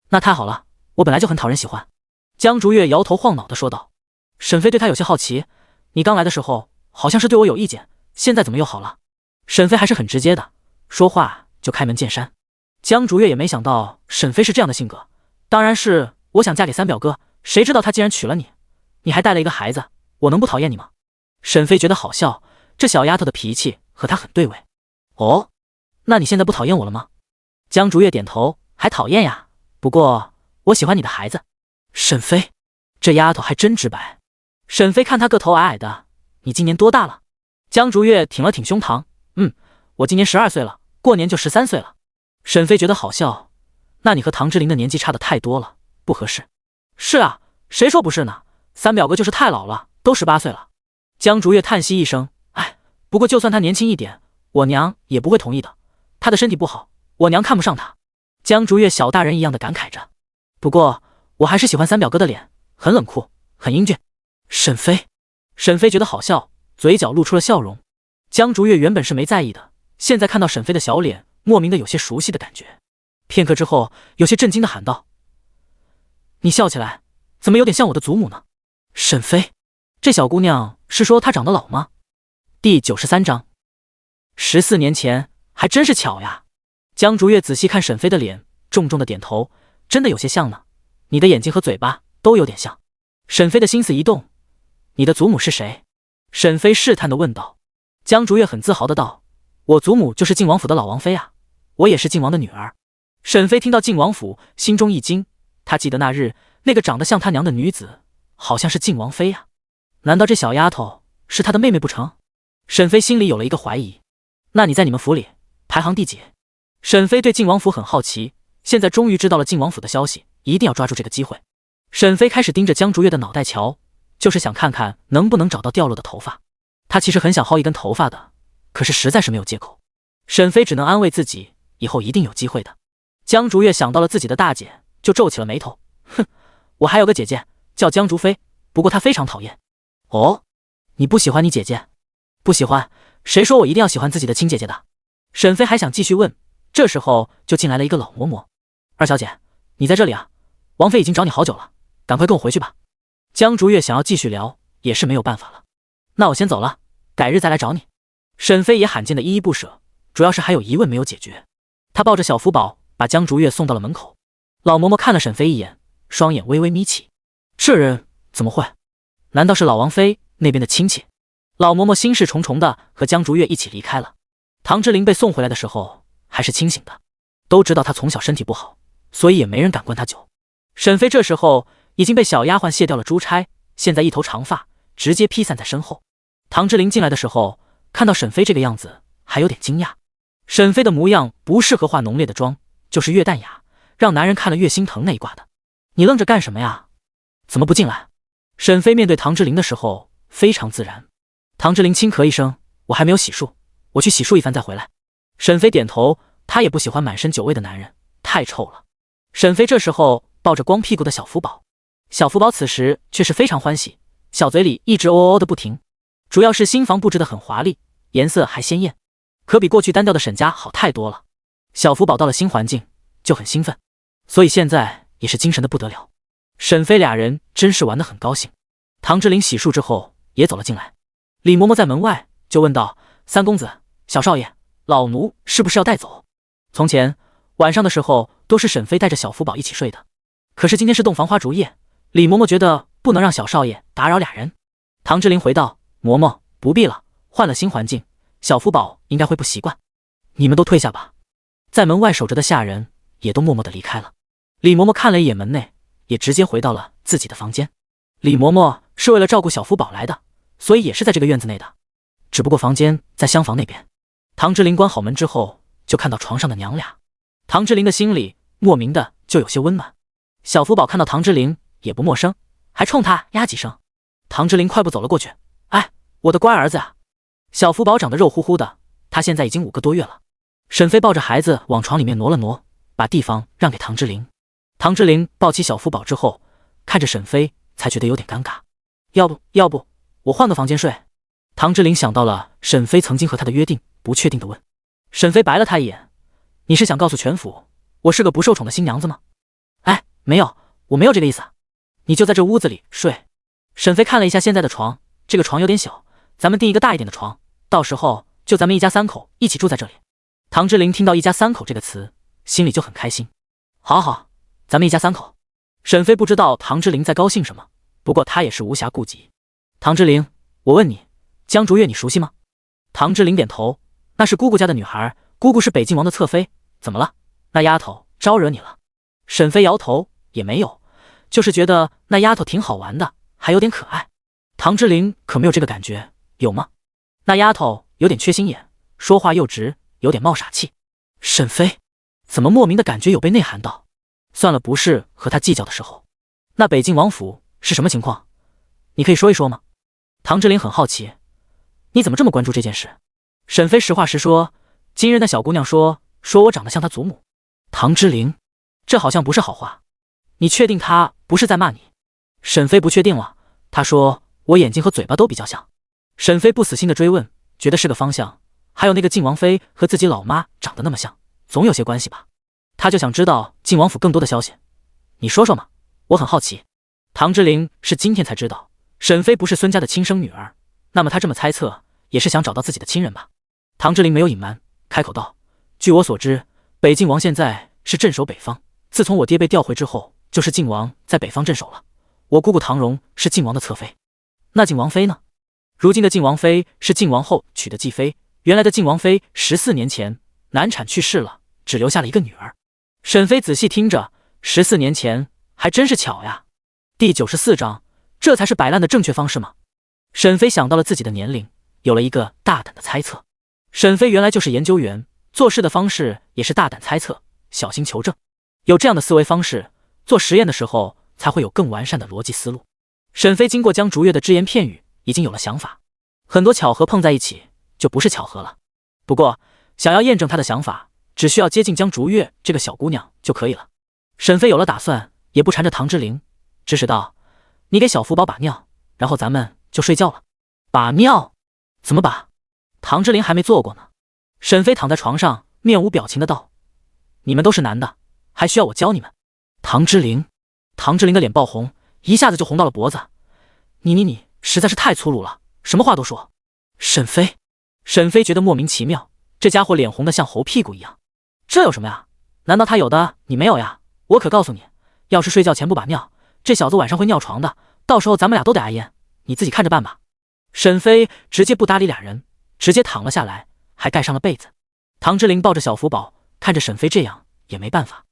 那太好了，我本来就很讨人喜欢。江竹月摇头晃脑地说道。沈飞对他有些好奇，你刚来的时候好像是对我有意见，现在怎么又好了？沈飞还是很直接的，说话就开门见山。江竹月也没想到沈飞是这样的性格，当然是我想嫁给三表哥，谁知道他竟然娶了你，你还带了一个孩子，我能不讨厌你吗？沈飞觉得好笑，这小丫头的脾气和他很对味。哦，那你现在不讨厌我了吗？江竹月点头，还讨厌呀，不过我喜欢你的孩子。沈飞，这丫头还真直白。沈飞看她个头矮矮的，你今年多大了？江竹月挺了挺胸膛，我今年12岁了，过年就13岁了。沈飞觉得好笑，那你和唐之琳的年纪差得太多了，不合适。是啊，谁说不是呢？三表哥就是太老了，都18岁了。江竹月叹息一声，哎，不过就算他年轻一点，我娘也不会同意的，他的身体不好，我娘看不上他。江竹月小大人一样的感慨着，不过我还是喜欢三表哥的脸，很冷酷，很英俊。沈飞觉得好笑，嘴角露出了笑容。江竹月原本是没在意的，现在看到沈飞的小脸，莫名的有些熟悉的感觉。片刻之后，有些震惊的喊道：你笑起来怎么有点像我的祖母呢？沈飞，这小姑娘是说她长得老吗？第93章14年前，还真是巧呀。江竹月仔细看沈飞的脸，重重的点头，真的有些像呢，你的眼睛和嘴巴都有点像。沈飞的心思一动，你的祖母是谁？沈飞试探的问道。江竹月很自豪的道，我祖母就是晋王府的老王妃啊，我也是晋王的女儿。沈飞听到晋王府，心中一惊，他记得那日那个长得像他娘的女子好像是晋王妃啊，难道这小丫头是他的妹妹不成？沈飞心里有了一个怀疑。那你在你们府里排行第几？沈飞对晋王府很好奇，现在终于知道了晋王府的消息，一定要抓住这个机会。沈飞开始盯着江竹月的脑袋瞧，就是想看看能不能找到掉落的头发。他其实很想薅一根头发的，可是实在是没有借口。沈飞只能安慰自己，以后一定有机会的。江竹月想到了自己的大姐，就皱起了眉头，哼，我还有个姐姐叫江竹飞，不过她非常讨厌。哦，你不喜欢你姐姐？不喜欢，谁说我一定要喜欢自己的亲姐姐的？沈飞还想继续问，这时候就进来了一个老嬷嬷。二小姐，你在这里啊？王妃已经找你好久了，赶快跟我回去吧。江竹月想要继续聊，也是没有办法了。那我先走了，改日再来找你。沈飞也罕见的依依不舍，主要是还有疑问没有解决。他抱着小福宝，把江竹月送到了门口。老嬷嬷看了沈飞一眼，双眼微微眯起。这人怎么会？难道是老王妃那边的亲戚？老嬷嬷心事重重的和江竹月一起离开了。唐之琳被送回来的时候还是清醒的，都知道她从小身体不好，所以也没人敢灌她酒。沈飞这时候已经被小丫鬟卸掉了珠钗，现在一头长发直接披散在身后。唐之琳进来的时候看到沈飞这个样子，还有点惊讶。沈飞的模样不适合化浓烈的妆，就是越淡雅，让男人看了越心疼那一挂的。你愣着干什么呀？怎么不进来？沈飞面对唐之琳的时候非常自然。唐之琳轻咳一声，我还没有洗漱，我去洗漱一番再回来。沈飞点头，他也不喜欢满身酒味的男人，太臭了。沈飞这时候抱着光屁股的小福宝，小福宝此时却是非常欢喜，小嘴里一直哦哦的不停。主要是新房布置得很华丽，颜色还鲜艳，可比过去单调的沈家好太多了。小福宝到了新环境就很兴奋，所以现在也是精神的不得了。沈飞俩人真是玩得很高兴。唐之琳洗漱之后也走了进来，李嬷嬷在门外就问道，三公子，小少爷，老奴是不是要带走？从前晚上的时候都是沈飞带着小福宝一起睡的，可是今天是洞房花烛夜，李嬷嬷觉得不能让小少爷打扰俩人。唐之琳回道，嬷嬷不必了，换了新环境，小福宝应该会不习惯，你们都退下吧。在门外守着的下人也都默默地离开了。李嬷嬷看了一眼门内，也直接回到了自己的房间。李嬷嬷是为了照顾小福宝来的，所以也是在这个院子内的，只不过房间在厢房那边。唐之琳关好门之后，就看到床上的娘俩，唐之琳的心里莫名的就有些温暖。小福宝看到唐之琳也不陌生，还冲他呀几声。唐之琳快步走了过去，哎，我的乖儿子啊！小福宝长得肉乎乎的，他现在已经5个多月了。沈飞抱着孩子往床里面挪了挪，把地方让给唐之琳。唐之琳抱起小福宝之后，看着沈飞才觉得有点尴尬。要不我换个房间睡？唐之琳想到了沈飞曾经和他的约定，不确定的问。沈飞白了他一眼，你是想告诉全府我是个不受宠的新娘子吗？哎，没有，我没有这个意思。你就在这屋子里睡。沈飞看了一下现在的床，这个床有点小，咱们订一个大一点的床，到时候就咱们一家三口一起住在这里。唐之琳听到一家三口这个词，心里就很开心。好好，咱们一家三口。沈飞不知道唐之琳在高兴什么，不过他也是无暇顾及。唐之琳，我问你，江竹月你熟悉吗？唐之琳点头，那是姑姑家的女孩，姑姑是北静王的侧妃，怎么了？那丫头招惹你了？沈飞摇头，也没有，就是觉得那丫头挺好玩的，还有点可爱。唐之琳可没有这个感觉，有吗？那丫头有点缺心眼，说话又直，有点冒傻气。沈飞怎么莫名的感觉有被内涵到？算了，不是和他计较的时候。那北静王府是什么情况？你可以说一说吗？唐之琳很好奇，你怎么这么关注这件事？沈飞实话实说，今日那小姑娘说我长得像她祖母。唐之琳，这好像不是好话，你确定她不是在骂你？沈飞不确定了，他说我眼睛和嘴巴都比较像。沈飞不死心的追问，觉得是个方向，还有那个靖王妃和自己老妈长得那么像，总有些关系吧。他就想知道靖王府更多的消息，你说说嘛，我很好奇。唐之琳是今天才知道沈飞不是孙家的亲生女儿，那么他这么猜测也是想找到自己的亲人吧。唐之琳没有隐瞒，开口道，据我所知，北靖王现在是镇守北方，自从我爹被调回之后，就是靖王在北方镇守了。我姑姑唐荣是靖王的侧妃，那靖王妃呢？如今的靖王妃是靖王后娶的继妃，原来的靖王妃14年前难产去世了，只留下了一个女儿。沈飞仔细听着，14年前还真是巧呀。第94章，这才是摆烂的正确方式吗？沈飞想到了自己的年龄，有了一个大胆的猜测。沈飞原来就是研究员，做事的方式也是大胆猜测，小心求证。有这样的思维方式，做实验的时候才会有更完善的逻辑思路。沈飞经过江竹月的只言片语，已经有了想法。很多巧合碰在一起，就不是巧合了。不过，想要验证他的想法，只需要接近江竹月这个小姑娘就可以了。沈飞有了打算，也不缠着唐之琳，指使道：“你给小福宝把尿，然后咱们就睡觉了。”把尿？怎么把？唐之琳还没做过呢。沈飞躺在床上，面无表情的道：“你们都是男的，还需要我教你们？”唐之琳的脸爆红，一下子就红到了脖子。你实在是太粗鲁了，什么话都说。沈飞觉得莫名其妙，这家伙脸红的像猴屁股一样。这有什么呀？难道他有的你没有呀？我可告诉你，要是睡觉前不把尿，这小子晚上会尿床的，到时候咱们俩都得挨烟，你自己看着办吧。沈飞直接不搭理俩人，直接躺了下来，还盖上了被子。唐之琳抱着小福宝，看着沈飞这样也没办法，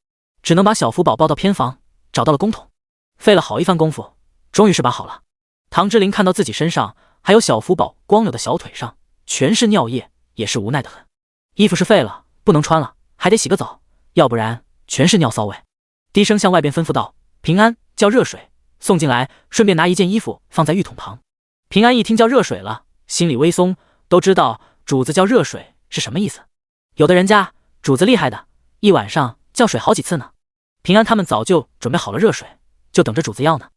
只能把小福宝抱到偏房，找到了公桶。费了好一番功夫，终于是把好了。唐之琳看到自己身上还有小福宝光溜的小腿上全是尿液，也是无奈的很。衣服是废了，不能穿了，还得洗个澡，要不然全是尿骚味。低声向外边吩咐道：“平安，叫热水送进来，顺便拿一件衣服放在浴桶旁。”平安一听叫热水了，心里微松，都知道主子叫热水是什么意思。有的人家主子厉害的，一晚上叫水好几次呢。平安他们早就准备好了热水，就等着主子要呢。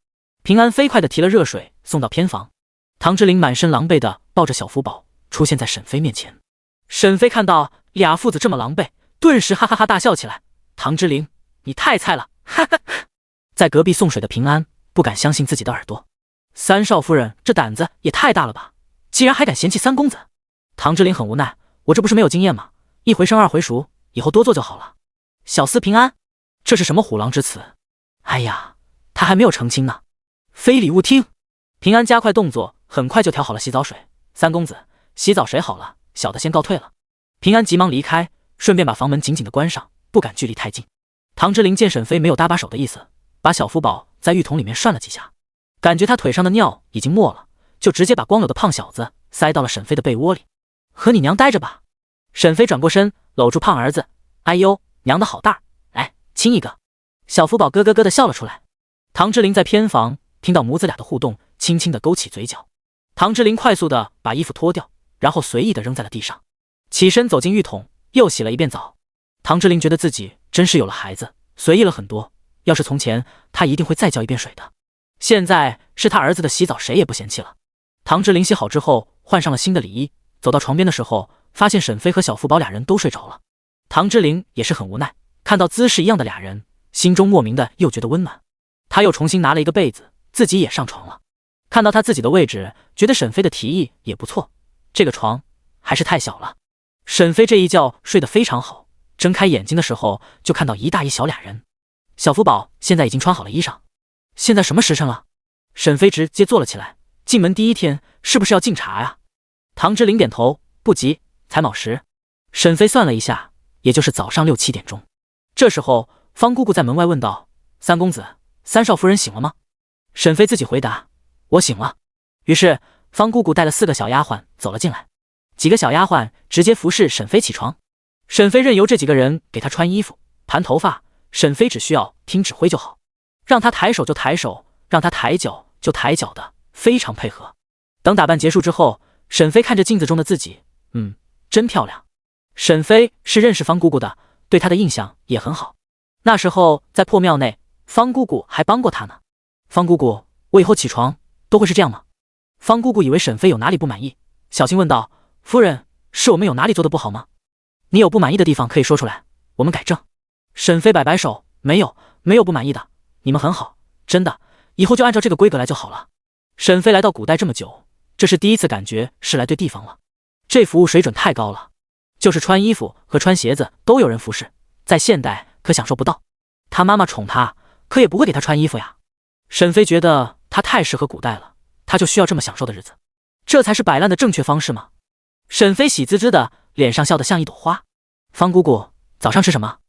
平安飞快地提了热水送到偏房。唐之琳满身狼狈地抱着小福宝出现在沈飞面前。沈飞看到俩父子这么狼狈，顿时哈哈哈大笑起来。唐之琳，你太菜了，哈哈！在隔壁送水的平安不敢相信自己的耳朵。三少夫人这胆子也太大了吧，竟然还敢嫌弃三公子。唐之琳很无奈，我这不是没有经验吗？一回生二回熟，以后多做就好了。小厮平安，这是什么虎狼之词？哎呀，他还没有成亲呢。非礼勿听。平安加快动作，很快就调好了洗澡水。三公子，洗澡水好了，小的先告退了。平安急忙离开，顺便把房门紧紧地关上，不敢距离太近。唐之琳见沈飞没有搭把手的意思，把小福宝在浴桶里面涮了几下，感觉他腿上的尿已经没了，就直接把光溜的胖小子塞到了沈飞的被窝里。和你娘待着吧。沈飞转过身，搂住胖儿子，哎呦，娘的好大，来亲一个。小福宝咯咯咯地笑了出来。唐之琳在偏房听到母子俩的互动，轻轻地勾起嘴角。唐之琳快速地把衣服脱掉，然后随意地扔在了地上，起身走进浴桶，又洗了一遍澡。唐之琳觉得自己真是有了孩子，随意了很多。要是从前，她一定会再浇一遍水的。现在是他儿子的洗澡，谁也不嫌弃了。唐之琳洗好之后，换上了新的里衣，走到床边的时候，发现沈飞和小福宝俩人都睡着了。唐之琳也是很无奈，看到姿势一样的俩人，心中莫名的又觉得温暖。他又重新拿了一个被子，自己也上床了。看到他自己的位置，觉得沈飞的提议也不错，这个床还是太小了。沈飞这一觉睡得非常好，睁开眼睛的时候就看到一大一小俩人。小福宝现在已经穿好了衣裳。现在什么时辰了？沈飞直接坐了起来。进门第一天，是不是要敬茶呀？唐之琳点头，不急，才卯时。沈飞算了一下，也就是早上6、7点钟。这时候，方姑姑在门外问道：“三公子，三少夫人醒了吗？”沈飞自己回答：“我醒了。”于是，方姑姑带了4个小丫鬟走了进来。几个小丫鬟直接服侍沈飞起床。沈飞任由这几个人给他穿衣服、盘头发，沈飞只需要听指挥就好，让他抬手就抬手，让他抬脚就抬脚的，非常配合。等打扮结束之后，沈飞看着镜子中的自己，真漂亮。沈飞是认识方姑姑的，对她的印象也很好。那时候在破庙内，方姑姑还帮过他呢。方姑姑，我以后起床都会是这样吗？方姑姑以为沈飞有哪里不满意，小心问道：“夫人，是我们有哪里做的不好吗？你有不满意的地方可以说出来，我们改正。”沈飞摆摆手：“没有不满意的，你们很好，真的，以后就按照这个规格来就好了。”沈飞来到古代这么久，这是第一次感觉是来对地方了，这服务水准太高了，就是穿衣服和穿鞋子都有人服侍，在现代可享受不到。他妈妈宠他，可也不会给他穿衣服呀。沈飞觉得他太适合古代了，他就需要这么享受的日子，这才是摆烂的正确方式嘛。沈飞喜滋滋的，脸上笑得像一朵花。方姑姑，早上吃什么？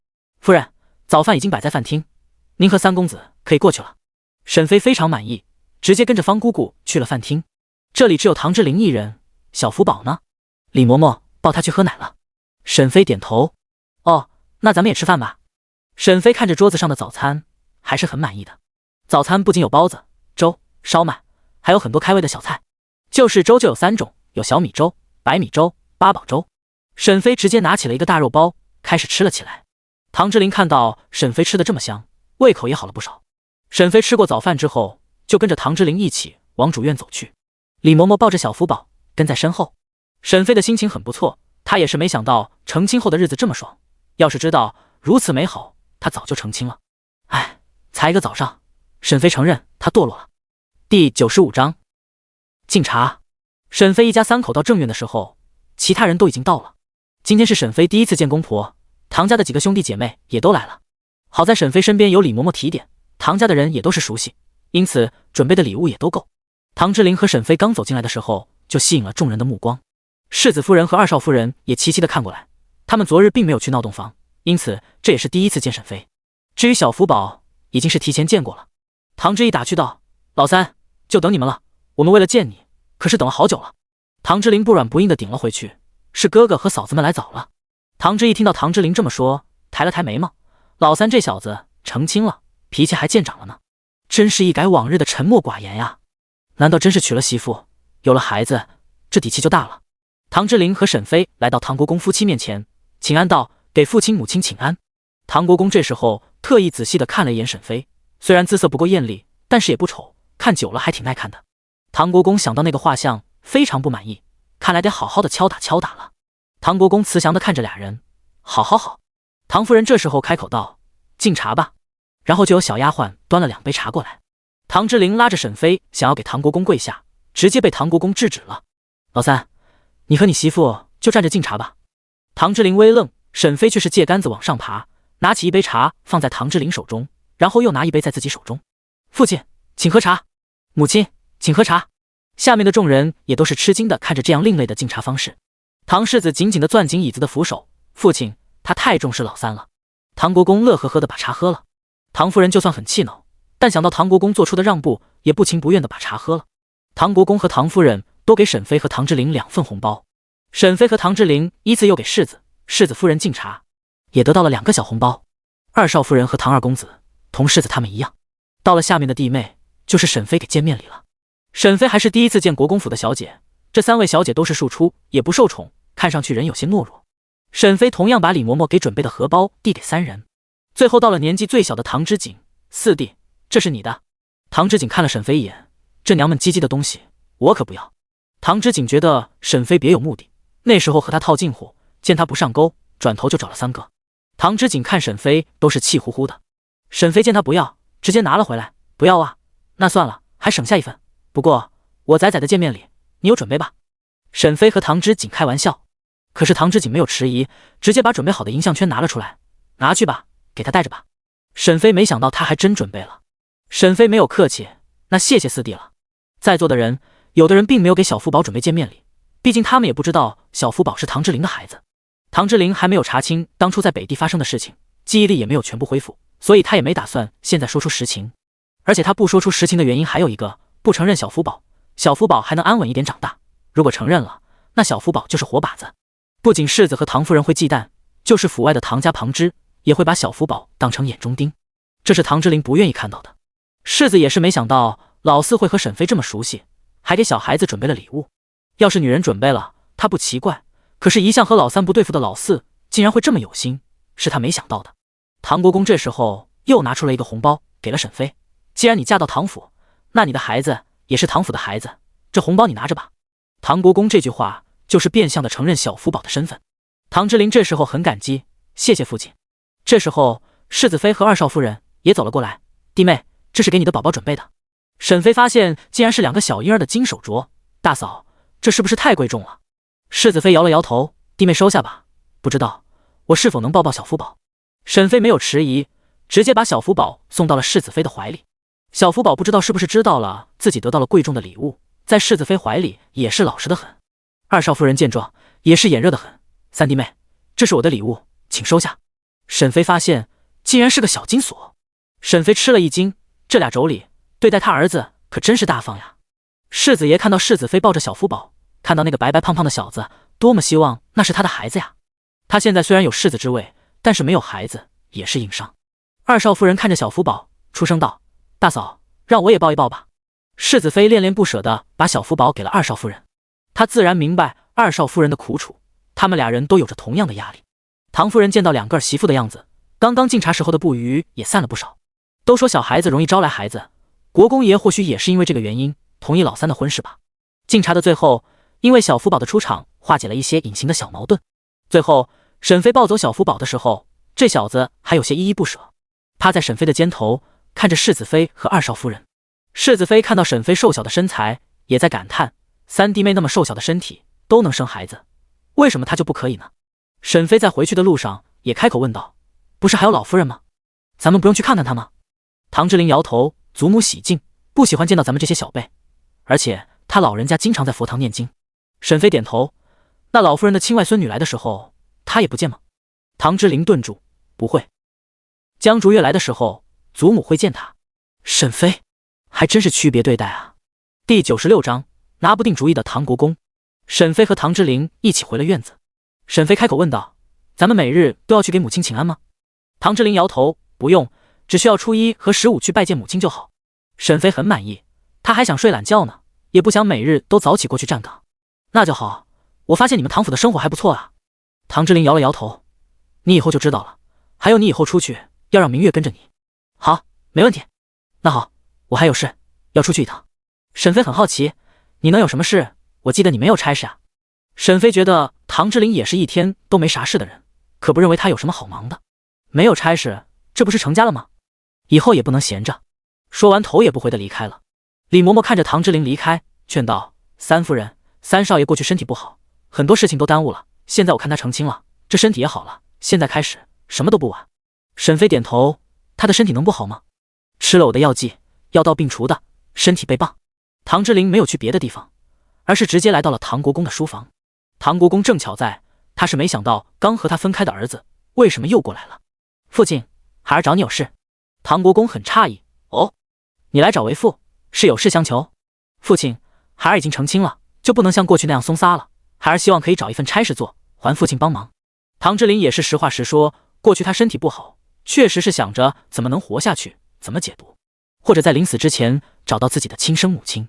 夫人，早饭已经摆在饭厅，您和三公子可以过去了。沈飞非常满意，直接跟着方姑姑去了饭厅。这里只有唐之琳一人，小福宝呢？李嬷嬷抱他去喝奶了。沈飞点头。哦，那咱们也吃饭吧。沈飞看着桌子上的早餐，还是很满意的。早餐不仅有包子、粥、烧麦，还有很多开胃的小菜。就是粥就有3种，有小米粥、白米粥、八宝粥。沈飞直接拿起了一个大肉包，开始吃了起来。唐之琳看到沈飞吃的这么香，胃口也好了不少。沈飞吃过早饭之后，就跟着唐之琳一起往主院走去。李嬷嬷抱着小福宝跟在身后。沈飞的心情很不错，他也是没想到成亲后的日子这么爽，要是知道如此美好，他早就成亲了。哎，才一个早上，沈飞承认他堕落了。第95章敬茶。沈飞一家3口到正院的时候，其他人都已经到了。今天是沈飞第一次见公婆，唐家的几个兄弟姐妹也都来了。好在沈飞身边有李嬷嬷提点，唐家的人也都是熟悉，因此准备的礼物也都够。唐之琳和沈飞刚走进来的时候，就吸引了众人的目光。世子夫人和2少夫人也齐齐的看过来，他们昨日并没有去闹洞房，因此这也是第一次见沈飞。至于小福宝，已经是提前见过了。唐之义打趣道：“老三，就等你们了，我们为了见你，可是等了好久了。”唐之琳不软不硬的顶了回去：“是哥哥和嫂子们来早了。”唐之义听到唐之琳这么说，抬了抬眉毛：“老三这小子成亲了，脾气还见长了呢，真是一改往日的沉默寡言呀。难道真是娶了媳妇，有了孩子，这底气就大了？”唐之琳和沈飞来到唐国公夫妻面前，请安道：“给父亲母亲请安。”唐国公这时候特意仔细的看了一眼沈飞，虽然姿色不够艳丽，但是也不丑，看久了还挺耐看的。唐国公想到那个画像，非常不满意，看来得好好的敲打敲打了。唐国公慈祥的看着俩人：“好好好。”唐夫人这时候开口道：“敬茶吧。”然后就有小丫鬟端了2杯茶过来。唐之琳拉着沈飞想要给唐国公跪下，直接被唐国公制止了：“老三，你和你媳妇就站着敬茶吧。”唐之琳微愣，沈飞却是借杆子往上爬，拿起一杯茶放在唐之琳手中，然后又拿一杯在自己手中。“父亲，请喝茶。母亲，请喝茶。”下面的众人也都是吃惊的看着这样另类的敬茶方式。唐世子紧紧地攥紧椅子的扶手：“父亲，他太重视老三了。”唐国公乐呵呵地把茶喝了。唐夫人就算很气恼，但想到唐国公做出的让步，也不情不愿地把茶喝了。唐国公和唐夫人都给沈飞和唐之琳2份红包，沈飞和唐之琳依次又给世子夫人敬茶，也得到了2个小红包。2少夫人和唐二公子同世子他们一样。到了下面的弟妹，就是沈飞给见面礼了。沈飞还是第一次见国公府的小姐，这3位小姐都是庶出，也不受宠，看上去人有些懦弱。沈飞同样把李嬷嬷给准备的荷包递给3人。最后到了年纪最小的唐之景：“四弟，这是你的。”唐之景看了沈飞一眼：“这娘们唧唧的东西，我可不要。”唐之景觉得沈飞别有目的，那时候和他套近乎，见他不上钩，转头就找了3个。唐之锦看沈飞都是气呼呼的，沈飞见他不要，直接拿了回来。不要啊？那算了，还省下一份。不过我仔仔的见面礼，你有准备吧？沈飞和唐之锦开玩笑，可是唐之锦没有迟疑，直接把准备好的银项圈拿了出来。拿去吧，给他带着吧。沈飞没想到他还真准备了。沈飞没有客气，那谢谢四弟了。在座的人，有的人并没有给小福宝准备见面礼，毕竟他们也不知道小福宝是唐之琳的孩子。唐之琳还没有查清当初在北地发生的事情，记忆力也没有全部恢复，所以他也没打算现在说出实情。而且他不说出实情的原因还有一个，不承认小福宝，小福宝还能安稳一点长大。如果承认了，那小福宝就是活靶子。不仅世子和唐夫人会忌惮，就是府外的唐家旁支也会把小福宝当成眼中钉，这是唐之琳不愿意看到的。世子也是没想到老四会和沈飞这么熟悉，还给小孩子准备了礼物。要是女人准备了，他不奇怪，可是一向和老三不对付的老四竟然会这么有心，是他没想到的。唐国公这时候又拿出了一个红包给了沈飞，既然你嫁到唐府，那你的孩子也是唐府的孩子，这红包你拿着吧。唐国公这句话就是变相的承认小福宝的身份。唐之琳这时候很感激，谢谢父亲。这时候世子妃和二少夫人也走了过来，弟妹，这是给你的宝宝准备的。沈飞发现竟然是2个小婴儿的金手镯，大嫂，这是不是太贵重了？世子妃摇了摇头，弟妹收下吧，不知道我是否能抱抱小福宝。沈飞没有迟疑，直接把小福宝送到了世子妃的怀里。小福宝不知道是不是知道了自己得到了贵重的礼物，在世子妃怀里也是老实的很。二少夫人见状也是眼热的很，三弟妹，这是我的礼物，请收下。沈飞发现竟然是个小金锁，沈飞吃了一惊，这俩妯娌对待他儿子可真是大方呀。世子爷看到世子妃抱着小福宝，看到那个白白胖胖的小子，多么希望那是他的孩子呀。他现在虽然有世子之位，但是没有孩子也是硬伤。二少夫人看着小福宝出声道，大嫂，让我也抱一抱吧。世子妃恋恋不舍地把小福宝给了二少夫人，她自然明白二少夫人的苦楚，他们俩人都有着同样的压力。唐夫人见到2个儿媳妇的样子，刚刚进茶时候的布局也散了不少。都说小孩子容易招来孩子，国公爷或许也是因为这个原因同意老三的婚事吧。敬茶的最后，因为小福宝的出场化解了一些隐形的小矛盾。最后沈飞抱走小福宝的时候，这小子还有些依依不舍，趴在沈飞的肩头看着世子妃和二少夫人。世子妃看到沈飞瘦小的身材，也在感叹，三弟妹那么瘦小的身体都能生孩子，为什么她就不可以呢？沈飞在回去的路上也开口问道，不是还有老夫人吗？咱们不用去看看她吗？唐之琳摇头，祖母喜静，不喜欢见到咱们这些小辈，而且她老人家经常在佛堂念经。沈飞点头，那老夫人的亲外孙女来的时候，她也不见吗？唐之琳顿住，不会。江竹月来的时候，祖母会见她。沈飞还真是区别对待啊。第96章，拿不定主意的唐国公。沈飞和唐之琳一起回了院子。沈飞开口问道，咱们每日都要去给母亲请安吗？唐之琳摇头，不用，只需要初1和15去拜见母亲就好。沈飞很满意，他还想睡懒觉呢，也不想每日都早起过去站岗。那就好，我发现你们唐府的生活还不错啊。唐之琳摇了摇头，你以后就知道了，还有你以后出去要让明月跟着你。好，没问题。那好，我还有事要出去一趟。沈飞很好奇，你能有什么事？我记得你没有差事啊。沈飞觉得唐之琳也是一天都没啥事的人，可不认为他有什么好忙的。没有差事，这不是成家了吗？以后也不能闲着。说完头也不回的离开了。李嬷嬷看着唐之琳离开，劝道，三夫人，三少爷过去身体不好，很多事情都耽误了，现在我看他成亲了，这身体也好了，现在开始什么都不晚。沈飞点头，他的身体能不好吗？吃了我的药剂，药到病除的，身体倍棒。唐之琳没有去别的地方，而是直接来到了唐国公的书房。唐国公正巧在，他是没想到刚和他分开的儿子为什么又过来了。父亲，孩儿找你有事。唐国公很诧异，哦，你来找为父，是有事相求？父亲，孩儿已经成亲了，就不能像过去那样松撒了，孩儿希望可以找一份差事做，还父亲帮忙。唐之琳也是实话实说，过去他身体不好，确实是想着怎么能活下去，怎么解毒，或者在临死之前找到自己的亲生母亲，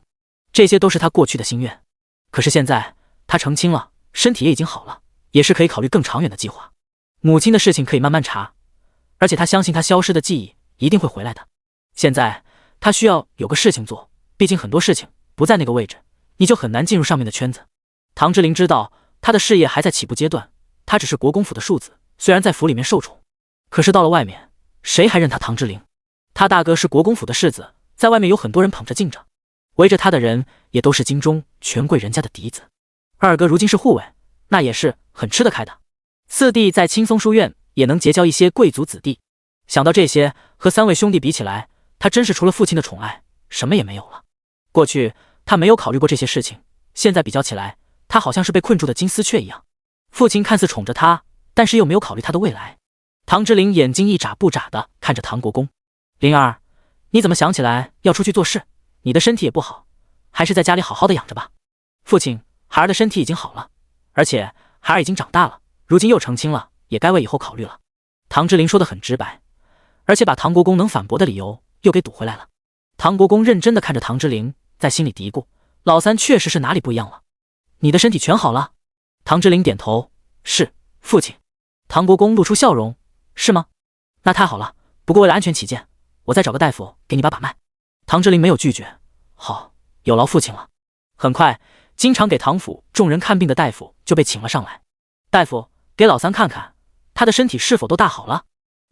这些都是他过去的心愿。可是现在他成亲了，身体也已经好了，也是可以考虑更长远的计划。母亲的事情可以慢慢查，而且他相信他消失的记忆一定会回来的。现在他需要有个事情做，毕竟很多事情不在那个位置，你就很难进入上面的圈子。唐之琳知道他的事业还在起步阶段，他只是国公府的庶子，虽然在府里面受宠，可是到了外面，谁还认他唐之灵？他大哥是国公府的世子，在外面有很多人捧着敬着，围着他的人也都是京中权贵人家的嫡子。二哥如今是护卫，那也是很吃得开的。四弟在青松书院也能结交一些贵族子弟。想到这些，和三位兄弟比起来，他真是除了父亲的宠爱，什么也没有了。过去他没有考虑过这些事情，现在比较起来，他好像是被困住的金丝雀一样。父亲看似宠着他，但是又没有考虑他的未来。唐之灵眼睛一眨不眨的看着唐国公：“灵儿，你怎么想起来要出去做事？你的身体也不好，还是在家里好好的养着吧。父亲，孩儿的身体已经好了，而且孩儿已经长大了，如今又成亲了，也该为以后考虑了。”唐之灵说得很直白，而且把唐国公能反驳的理由又给堵回来了。唐国公认真的看着唐之灵，在心里嘀咕：老三确实是哪里不一样了。你的身体全好了？唐之灵点头：是，父亲。唐国公露出笑容：是吗？那太好了，不过为了安全起见，我再找个大夫给你把脉。唐之灵没有拒绝：好，有劳父亲了。很快，经常给唐府众人看病的大夫就被请了上来。大夫，给老三看看，他的身体是否都大好了？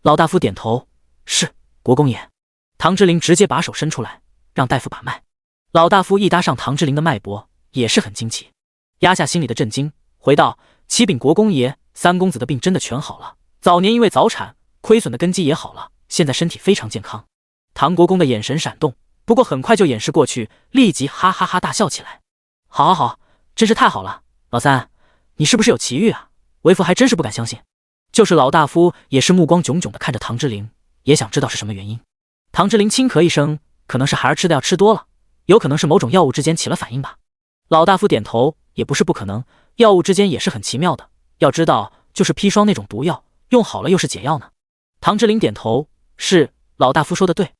老大夫点头：是，国公爷。唐之灵直接把手伸出来，让大夫把脉。老大夫一搭上唐之灵的脉搏，也是很惊奇，压下心里的震惊，回道：启禀国公爷，三公子的病真的全好了，早年因为早产亏损的根基也好了，现在身体非常健康。唐国公的眼神闪动，不过很快就掩饰过去，立即哈哈哈大笑起来。好好好，真是太好了，老三，你是不是有奇遇啊？为父还真是不敢相信。就是老大夫也是目光炯炯的看着唐之灵，也想知道是什么原因。唐之灵轻咳一声，可能是孩儿吃的药吃多了，有可能是某种药物之间起了反应吧。老大夫点头，也不是不可能，药物之间也是很奇妙的，要知道就是砒霜那种毒药，用好了又是解药呢。唐之灵点头：是，老大夫说的对。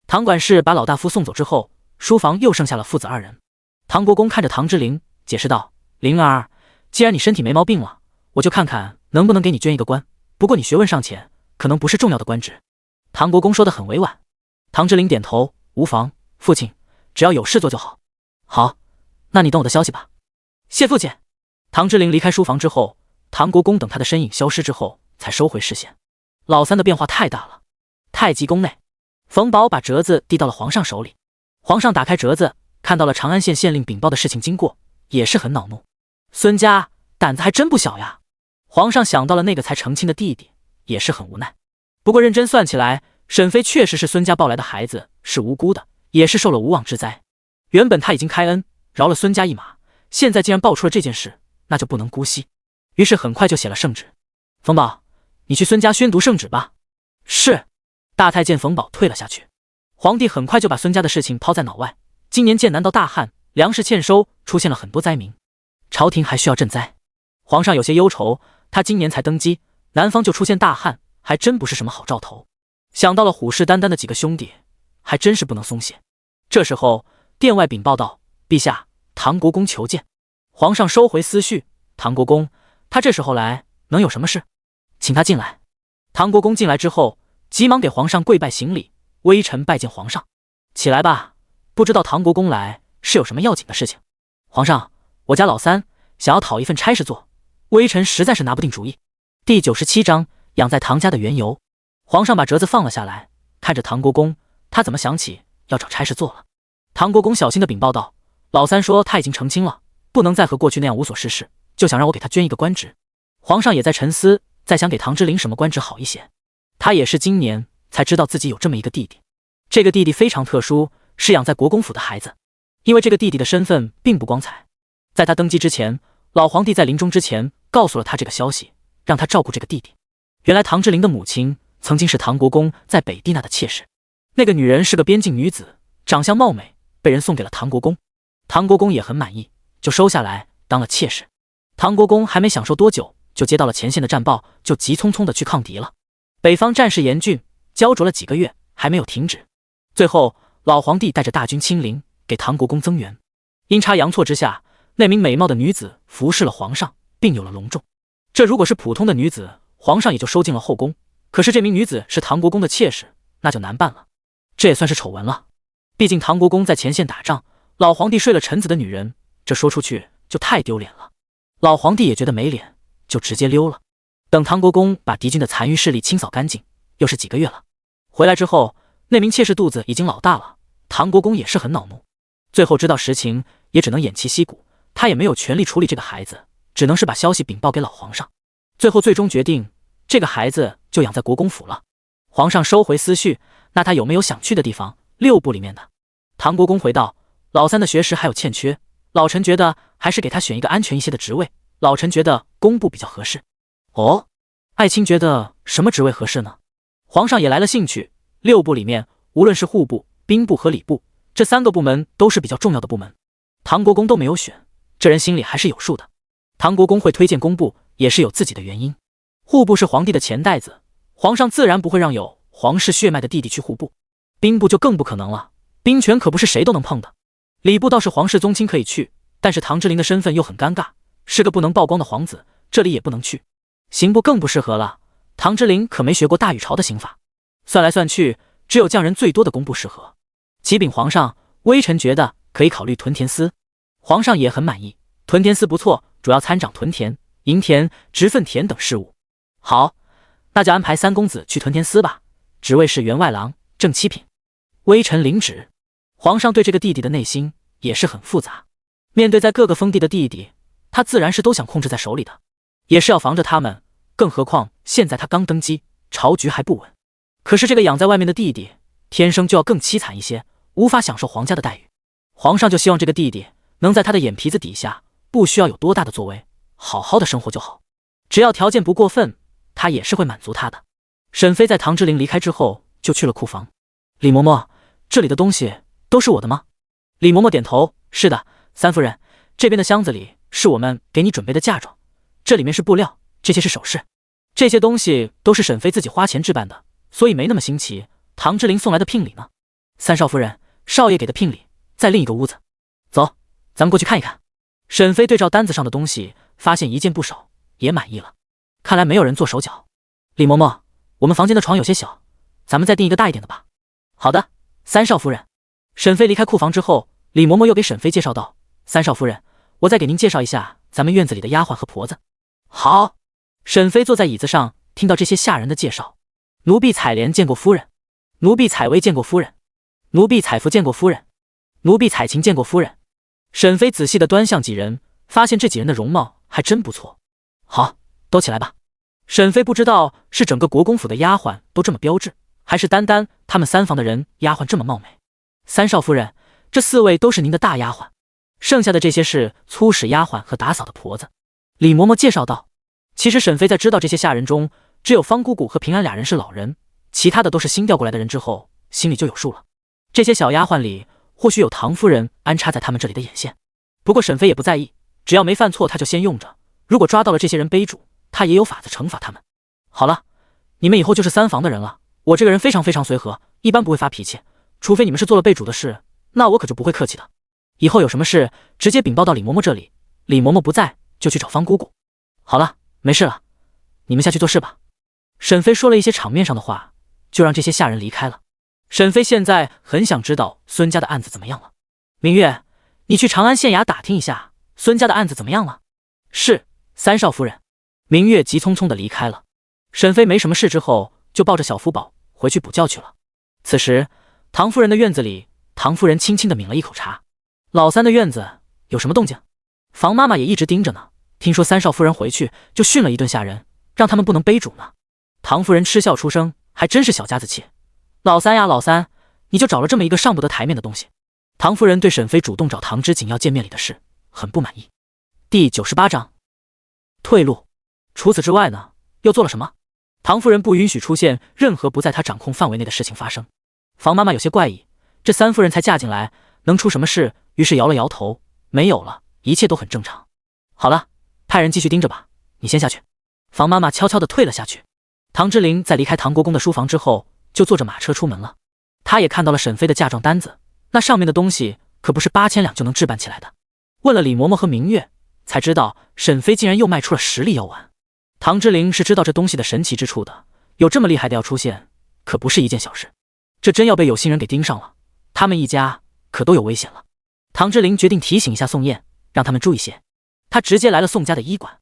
唐管事把老大夫送走之后，书房又剩下了父子二人。唐国公看着唐之灵，解释道：灵儿，既然你身体没毛病了，我就看看能不能给你捐一个官，不过你学问尚浅，可能不是重要的官职。唐国公说得很委婉。唐之灵点头：无妨，父亲，只要有事做就好。好，那你等我的消息吧。谢父亲。唐之灵离开书房之后，唐国公等他的身影消失之后，才收回视线。老三的变化太大了。太极宫内，冯宝把折子递到了皇上手里。皇上打开折子，看到了长安县县令禀报的事情经过，也是很恼怒。孙家胆子还真不小呀。皇上想到了那个才成亲的弟弟，也是很无奈。不过认真算起来，沈妃确实是孙家抱来的孩子，是无辜的，也是受了无妄之灾。原本他已经开恩饶了孙家一马，现在既然爆出了这件事，那就不能姑息。于是很快就写了圣旨。冯宝，你去孙家宣读圣旨吧。是。大太监冯宝退了下去。皇帝很快就把孙家的事情抛在脑外。今年剑南道大旱，粮食欠收，出现了很多灾民，朝廷还需要赈灾。皇上有些忧愁，他今年才登基，南方就出现大旱，还真不是什么好兆头。想到了虎视眈眈的几个兄弟，还真是不能松懈。这时候殿外禀报道：陛下，唐国公求见。皇上收回思绪：唐国公，他这时候来能有什么事？请他进来。唐国公进来之后，急忙给皇上跪拜行礼：微臣拜见皇上。起来吧，不知道唐国公来是有什么要紧的事情。皇上，我家老三想要讨一份差事做，微臣实在是拿不定主意。第97章养在唐家的缘由。皇上把折子放了下来，看着唐国公，他怎么想起要找差事做了？唐国公小心的禀报道：老三说他已经成亲了，不能再和过去那样无所事事，就想让我给他捐一个官职。皇上也在沉思，在想给唐之灵什么官职好一些。他也是今年才知道自己有这么一个弟弟，这个弟弟非常特殊，是养在国公府的孩子。因为这个弟弟的身份并不光彩，在他登基之前，老皇帝在临终之前告诉了他这个消息，让他照顾这个弟弟。原来唐之灵的母亲曾经是唐国公在北地那的妾室，那个女人是个边境女子，长相貌美，被人送给了唐国公。唐国公也很满意，就收下来当了妾室。唐国公还没享受多久，就接到了前线的战报，就急匆匆的去抗敌了。北方战事严峻，焦灼了几个月还没有停止。最后老皇帝带着大军亲临，给唐国公增援。阴差阳错之下，那名美貌的女子服侍了皇上，并有了隆重。这如果是普通的女子，皇上也就收进了后宫，可是这名女子是唐国公的妾室，那就难办了。这也算是丑闻了。毕竟唐国公在前线打仗，老皇帝睡了臣子的女人，这说出去就太丢脸了。老皇帝也觉得没脸，就直接溜了。等唐国公把敌军的残余势力清扫干净，又是几个月了。回来之后，那名妾室肚子已经老大了，唐国公也是很恼怒。最后知道实情，也只能偃旗息鼓，他也没有权利处理这个孩子，只能是把消息禀报给老皇上。最终决定，这个孩子就养在国公府了。皇上收回思绪，那他有没有想去的地方？6部里面的。唐国公回道：老三的学识还有欠缺，老臣觉得还是给他选一个安全一些的职位。老臣觉得工部比较合适。哦，爱卿觉得什么职位合适呢？皇上也来了兴趣。6部里面，无论是户部、兵部和礼部，这3个部门都是比较重要的部门。唐国公都没有选，这人心里还是有数的。唐国公会推荐工部，也是有自己的原因。户部是皇帝的钱袋子，皇上自然不会让有皇室血脉的弟弟去户部。兵部就更不可能了，兵权可不是谁都能碰的。礼部倒是皇室宗亲可以去，但是唐之陵的身份又很尴尬，是个不能曝光的皇子，这里也不能去。刑部更不适合了，唐之陵可没学过大禹朝的刑法。算来算去，只有匠人最多的工部适合。启禀皇上，微臣觉得可以考虑屯田司。皇上也很满意，屯田司不错，主要参掌屯田、营田、植粪田等事务。好，那就安排3公子去屯田司吧，职位是员外郎，正7品。微臣领旨。皇上对这个弟弟的内心也是很复杂，面对在各个封地的弟弟，他自然是都想控制在手里的，也是要防着他们，更何况现在他刚登基，朝局还不稳。可是这个养在外面的弟弟，天生就要更凄惨一些，无法享受皇家的待遇。皇上就希望这个弟弟能在他的眼皮子底下，不需要有多大的作为，好好的生活就好，只要条件不过分，他也是会满足他的。沈妃在唐之陵离开之后，就去了库房。李嬷嬷，这里的东西都是我的吗？李嬷嬷点头，是的，三夫人，这边的箱子里是我们给你准备的嫁妆，这里面是布料，这些是首饰，这些东西都是沈妃自己花钱置办的，所以没那么新奇。唐之陵送来的聘礼呢？三少夫人，少爷给的聘礼在另一个屋子，走，咱们过去看一看。沈妃对照单子上的东西，发现一件不少，也满意了。看来没有人做手脚。李嬷嬷，我们房间的床有些小，咱们再订一个大一点的吧。好的，三少夫人。沈妃离开库房之后，李嬷嬷又给沈妃介绍道：三少夫人，我再给您介绍一下咱们院子里的丫鬟和婆子。好。沈妃坐在椅子上，听到这些下人的介绍。奴婢采莲见过夫人，奴婢采薇见过夫人，奴婢采芙见过夫人，奴婢采芹见过夫人。沈妃仔细地端详几人，发现这几人的容貌还真不错。好，都起来吧。沈妃不知道是整个国公府的丫鬟都这么标致，还是单单他们3房的人丫鬟这么貌美。三少夫人，这4位都是您的大丫鬟，剩下的这些是粗使丫鬟和打扫的婆子。李嬷嬷介绍道。其实沈妃在知道这些下人中，只有方姑姑和平安2人是老人，其他的都是新调过来的人之后，心里就有数了。这些小丫鬟里，或许有唐夫人安插在他们这里的眼线，不过沈妃也不在意，只要没犯错，她就先用着。如果抓到了这些人背主，她也有法子惩罚他们。好了，你们以后就是3房的人了。我这个人非常非常随和，一般不会发脾气，除非你们是做了背主的事，那我可就不会客气的。以后有什么事，直接禀报到李嬷嬷这里，李嬷嬷不在，就去找方姑姑。好了，没事了，你们下去做事吧。沈妃说了一些场面上的话，就让这些下人离开了。沈妃现在很想知道孙家的案子怎么样了。明月，你去长安县衙打听一下孙家的案子怎么样了。是，三少夫人。明月急匆匆地离开了。沈妃没什么事之后，就抱着小福宝回去补觉去了。此时，唐夫人的院子里，唐夫人轻轻地抿了一口茶。老三的院子有什么动静？房妈妈也一直盯着呢。听说三少夫人回去就训了一顿下人，让他们不能背主呢。唐夫人嗤笑出声，还真是小家子气。老三呀，老三，你就找了这么一个上不得台面的东西。唐夫人对沈妃主动找唐之景要见面礼的事很不满意。第98章退路。除此之外呢，又做了什么？唐夫人不允许出现任何不在她掌控范围内的事情发生。房妈妈有些怪异，这三夫人才嫁进来，能出什么事？于是摇了摇头，没有了，一切都很正常。好了，派人继续盯着吧，你先下去。房妈妈悄悄地退了下去。唐之陵在离开唐国公的书房之后，就坐着马车出门了。他也看到了沈妃的嫁妆单子，那上面的东西可不是8000两就能置办起来的。问了李嬷嬷和明月，才知道沈妃竟然又卖出了10粒药丸。唐之陵是知道这东西的神奇之处的，有这么厉害的药出现，可不是一件小事。这真要被有心人给盯上了，他们一家可都有危险了。唐之陵决定提醒一下宋燕，让他们注意些。他直接来了宋家的医馆，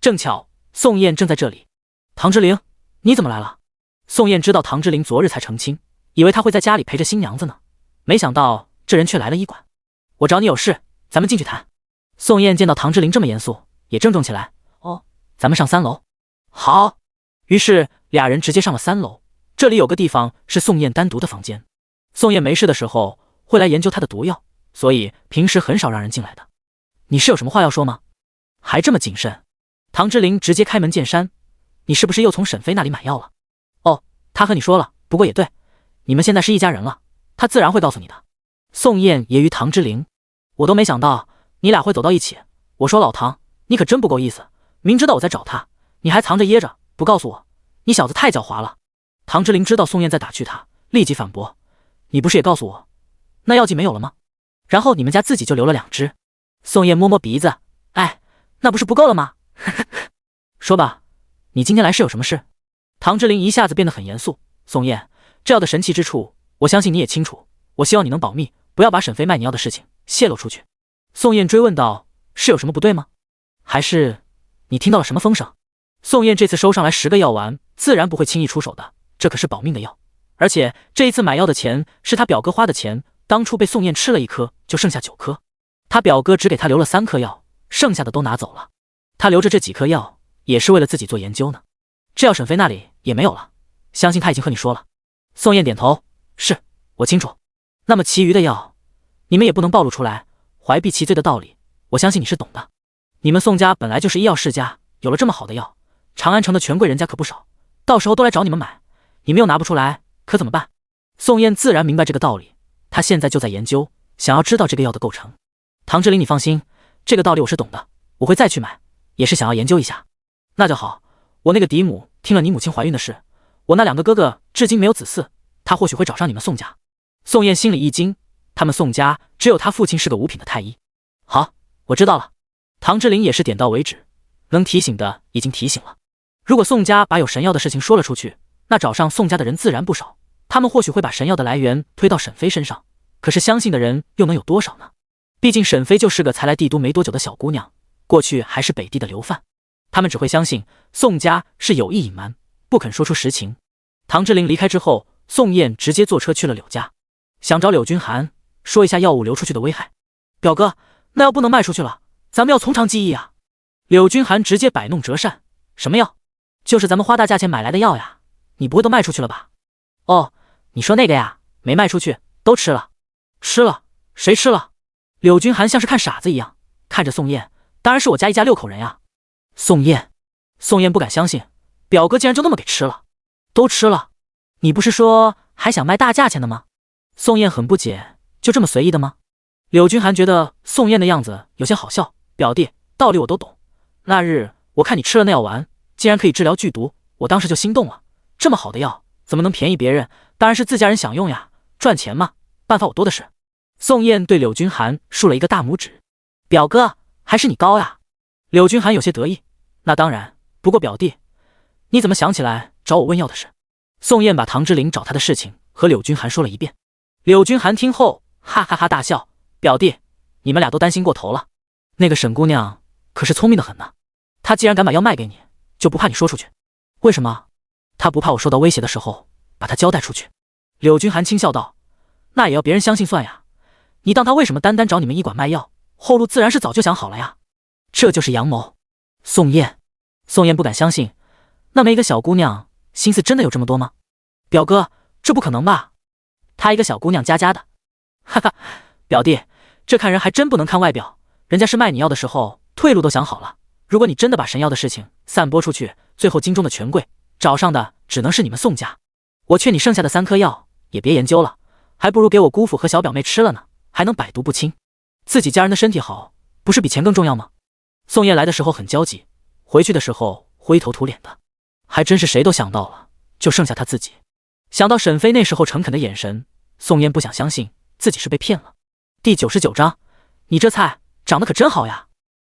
正巧宋燕正在这里。唐之陵，你怎么来了？宋燕知道唐之琳昨日才成亲，以为他会在家里陪着新娘子呢，没想到这人却来了医馆。我找你有事，咱们进去谈。宋燕见到唐之琳这么严肃，也郑重起来。哦，咱们上3楼。好。于是俩人直接上了3楼。这里有个地方是宋燕单独的房间。宋燕没事的时候会来研究她的毒药，所以平时很少让人进来的。你是有什么话要说吗？还这么谨慎？唐之琳直接开门见山。你是不是又从沈飞那里买药了？哦，他和你说了，不过也对，你们现在是一家人了，他自然会告诉你的。宋燕揶揄唐之琳。我都没想到你俩会走到一起。我说老唐，你可真不够意思，明知道我在找他，你还藏着掖着不告诉我，你小子太狡猾了。唐之琳知道宋燕在打趣他，立即反驳，你不是也告诉我那药剂没有了吗？然后你们家自己就留了2支。宋燕摸摸鼻子，哎，那不是不够了吗？说吧，你今天来是有什么事？唐之琳一下子变得很严肃。宋燕，这药的神奇之处，我相信你也清楚，我希望你能保密，不要把沈飞卖你药的事情泄露出去。宋燕追问道，是有什么不对吗？还是你听到了什么风声？宋燕这次收上来10个药丸，自然不会轻易出手的，这可是保命的药，而且这一次买药的钱是他表哥花的钱，当初被宋燕吃了1颗，就剩下9颗，他表哥只给他留了3颗药，剩下的都拿走了。他留着这几颗药也是为了自己做研究呢。这药沈飞那里也没有了，相信他已经和你说了。宋燕点头，是，我清楚。那么其余的药你们也不能暴露出来，怀璧其罪的道理我相信你是懂的。你们宋家本来就是医药世家，有了这么好的药，长安城的权贵人家可不少，到时候都来找你们买，你们又拿不出来，可怎么办？宋燕自然明白这个道理，她现在就在研究，想要知道这个药的构成。唐之琳，你放心，这个道理我是懂的，我会再去买，也是想要研究一下。那就好，我那个嫡母听了你母亲怀孕的事，我那2个哥哥至今没有子嗣，他或许会找上你们宋家。宋燕心里一惊，他们宋家只有他父亲是个5品的太医。好，我知道了。唐之琳也是点到为止，能提醒的已经提醒了。如果宋家把有神药的事情说了出去，那找上宋家的人自然不少，他们或许会把神药的来源推到沈飞身上，可是相信的人又能有多少呢？毕竟沈飞就是个才来帝都没多久的小姑娘，过去还是北地的流犯，他们只会相信宋家是有意隐瞒，不肯说出实情。唐之琳离开之后，宋燕直接坐车去了柳家，想找柳君寒说一下药物流出去的危害。表哥，那药不能卖出去了，咱们要从长计议啊。柳君寒直接摆弄折扇，什么药？就是咱们花大价钱买来的药呀，你不会都卖出去了吧？哦，你说那个呀，没卖出去，都吃了。吃了？谁吃了？柳君寒像是看傻子一样看着宋燕，当然是我家一家6口人呀。宋燕不敢相信，表哥竟然就那么给吃了。都吃了？你不是说还想卖大价钱的吗？宋燕很不解，就这么随意的吗？柳君寒觉得宋燕的样子有些好笑，表弟，道理我都懂，那日我看你吃了那药丸，竟然可以治疗剧毒，我当时就心动了，这么好的药怎么能便宜别人？当然是自家人享用呀，赚钱嘛，办法我多的是。宋燕对柳君寒竖了一个大拇指，表哥，还是你高呀。柳君寒有些得意，那当然，不过表弟，你怎么想起来找我问药的事？宋燕把唐之琳找他的事情和柳君寒说了一遍。柳君寒听后哈哈哈大笑，表弟，你们俩都担心过头了，那个沈姑娘可是聪明的很呢，她既然敢把药卖给你，就不怕你说出去。为什么？她不怕我受到威胁的时候把她交代出去。柳君寒轻笑道，那也要别人相信算呀，你当她为什么单单找你们医馆卖药，后路自然是早就想好了呀，这就是阳谋。宋燕不敢相信，那么一个小姑娘心思真的有这么多吗？表哥，这不可能吧，她一个小姑娘家家的。哈哈，表弟，这看人还真不能看外表，人家是卖你药的时候退路都想好了，如果你真的把神药的事情散播出去，最后京中的权贵找上的只能是你们宋家。我劝你剩下的3颗药也别研究了，还不如给我姑父和小表妹吃了呢，还能百毒不侵，自己家人的身体好，不是比钱更重要吗？宋燕来的时候很焦急，回去的时候灰头土脸的，还真是谁都想到了，就剩下他自己。想到沈飞那时候诚恳的眼神，宋燕不想相信自己是被骗了。第99章，你这菜长得可真好呀。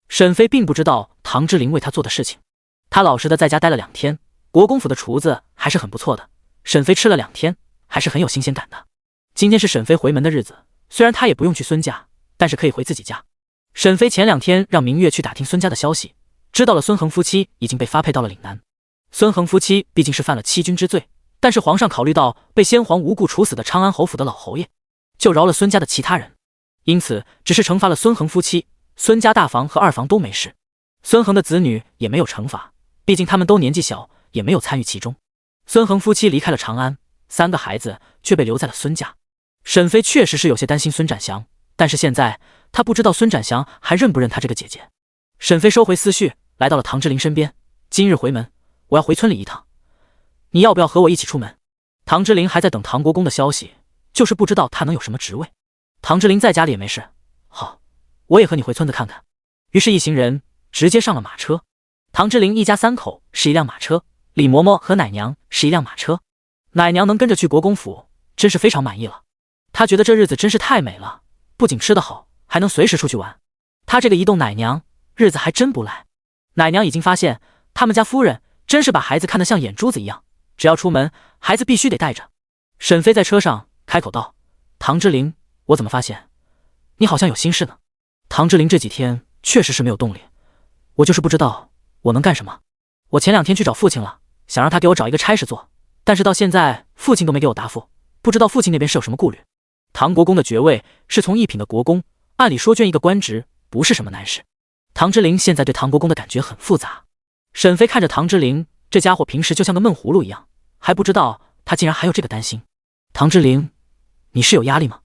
沈飞并不知道唐之琳为他做的事情，他老实的在家待了2天，国公府的厨子还是很不错的，沈飞吃了2天还是很有新鲜感的。今天是沈飞回门的日子，虽然他也不用去孙家，但是可以回自己家。沈飞前2天让明月去打听孙家的消息，知道了孙恒夫妻已经被发配到了岭南。孙恒夫妻毕竟是犯了欺君之罪，但是皇上考虑到被先皇无故处死的昌安侯府的老侯爷，就饶了孙家的其他人，因此只是惩罚了孙恒夫妻，孙家大房和二房都没事，孙恒的子女也没有惩罚，毕竟他们都年纪小，也没有参与其中。孙恒夫妻离开了长安，3个孩子却被留在了孙家。沈飞确实是有些担心孙展祥，但是现在他不知道孙展祥还认不认他这个姐姐。沈飞收回思绪，来到了唐之琳身边。今日回门，我要回村里一趟，你要不要和我一起出门？唐之琳还在等唐国公的消息，就是不知道他能有什么职位。唐之琳在家里也没事，好，我也和你回村子看看。于是一行人直接上了马车。唐之琳一家3口是一辆马车，李嬷嬷和奶娘是一辆马车。奶娘能跟着去国公府，真是非常满意了。她觉得这日子真是太美了，不仅吃得好，还能随时出去玩。她这个移动奶娘日子还真不赖。奶娘已经发现他们家夫人真是把孩子看得像眼珠子一样，只要出门孩子必须得带着。沈飞在车上开口道：唐之琳，我怎么发现你好像有心事呢？唐之琳这几天确实是没有动力，我就是不知道我能干什么。我前2天去找父亲了，想让他给我找一个差事做，但是到现在父亲都没给我答复，不知道父亲那边是有什么顾虑。唐国公的爵位是从一品的国公，按理说捐一个官职不是什么难事。唐之琳现在对唐国公的感觉很复杂。沈飞看着唐之琳，这家伙平时就像个闷葫芦一样，还不知道他竟然还有这个担心。唐之琳，你是有压力吗？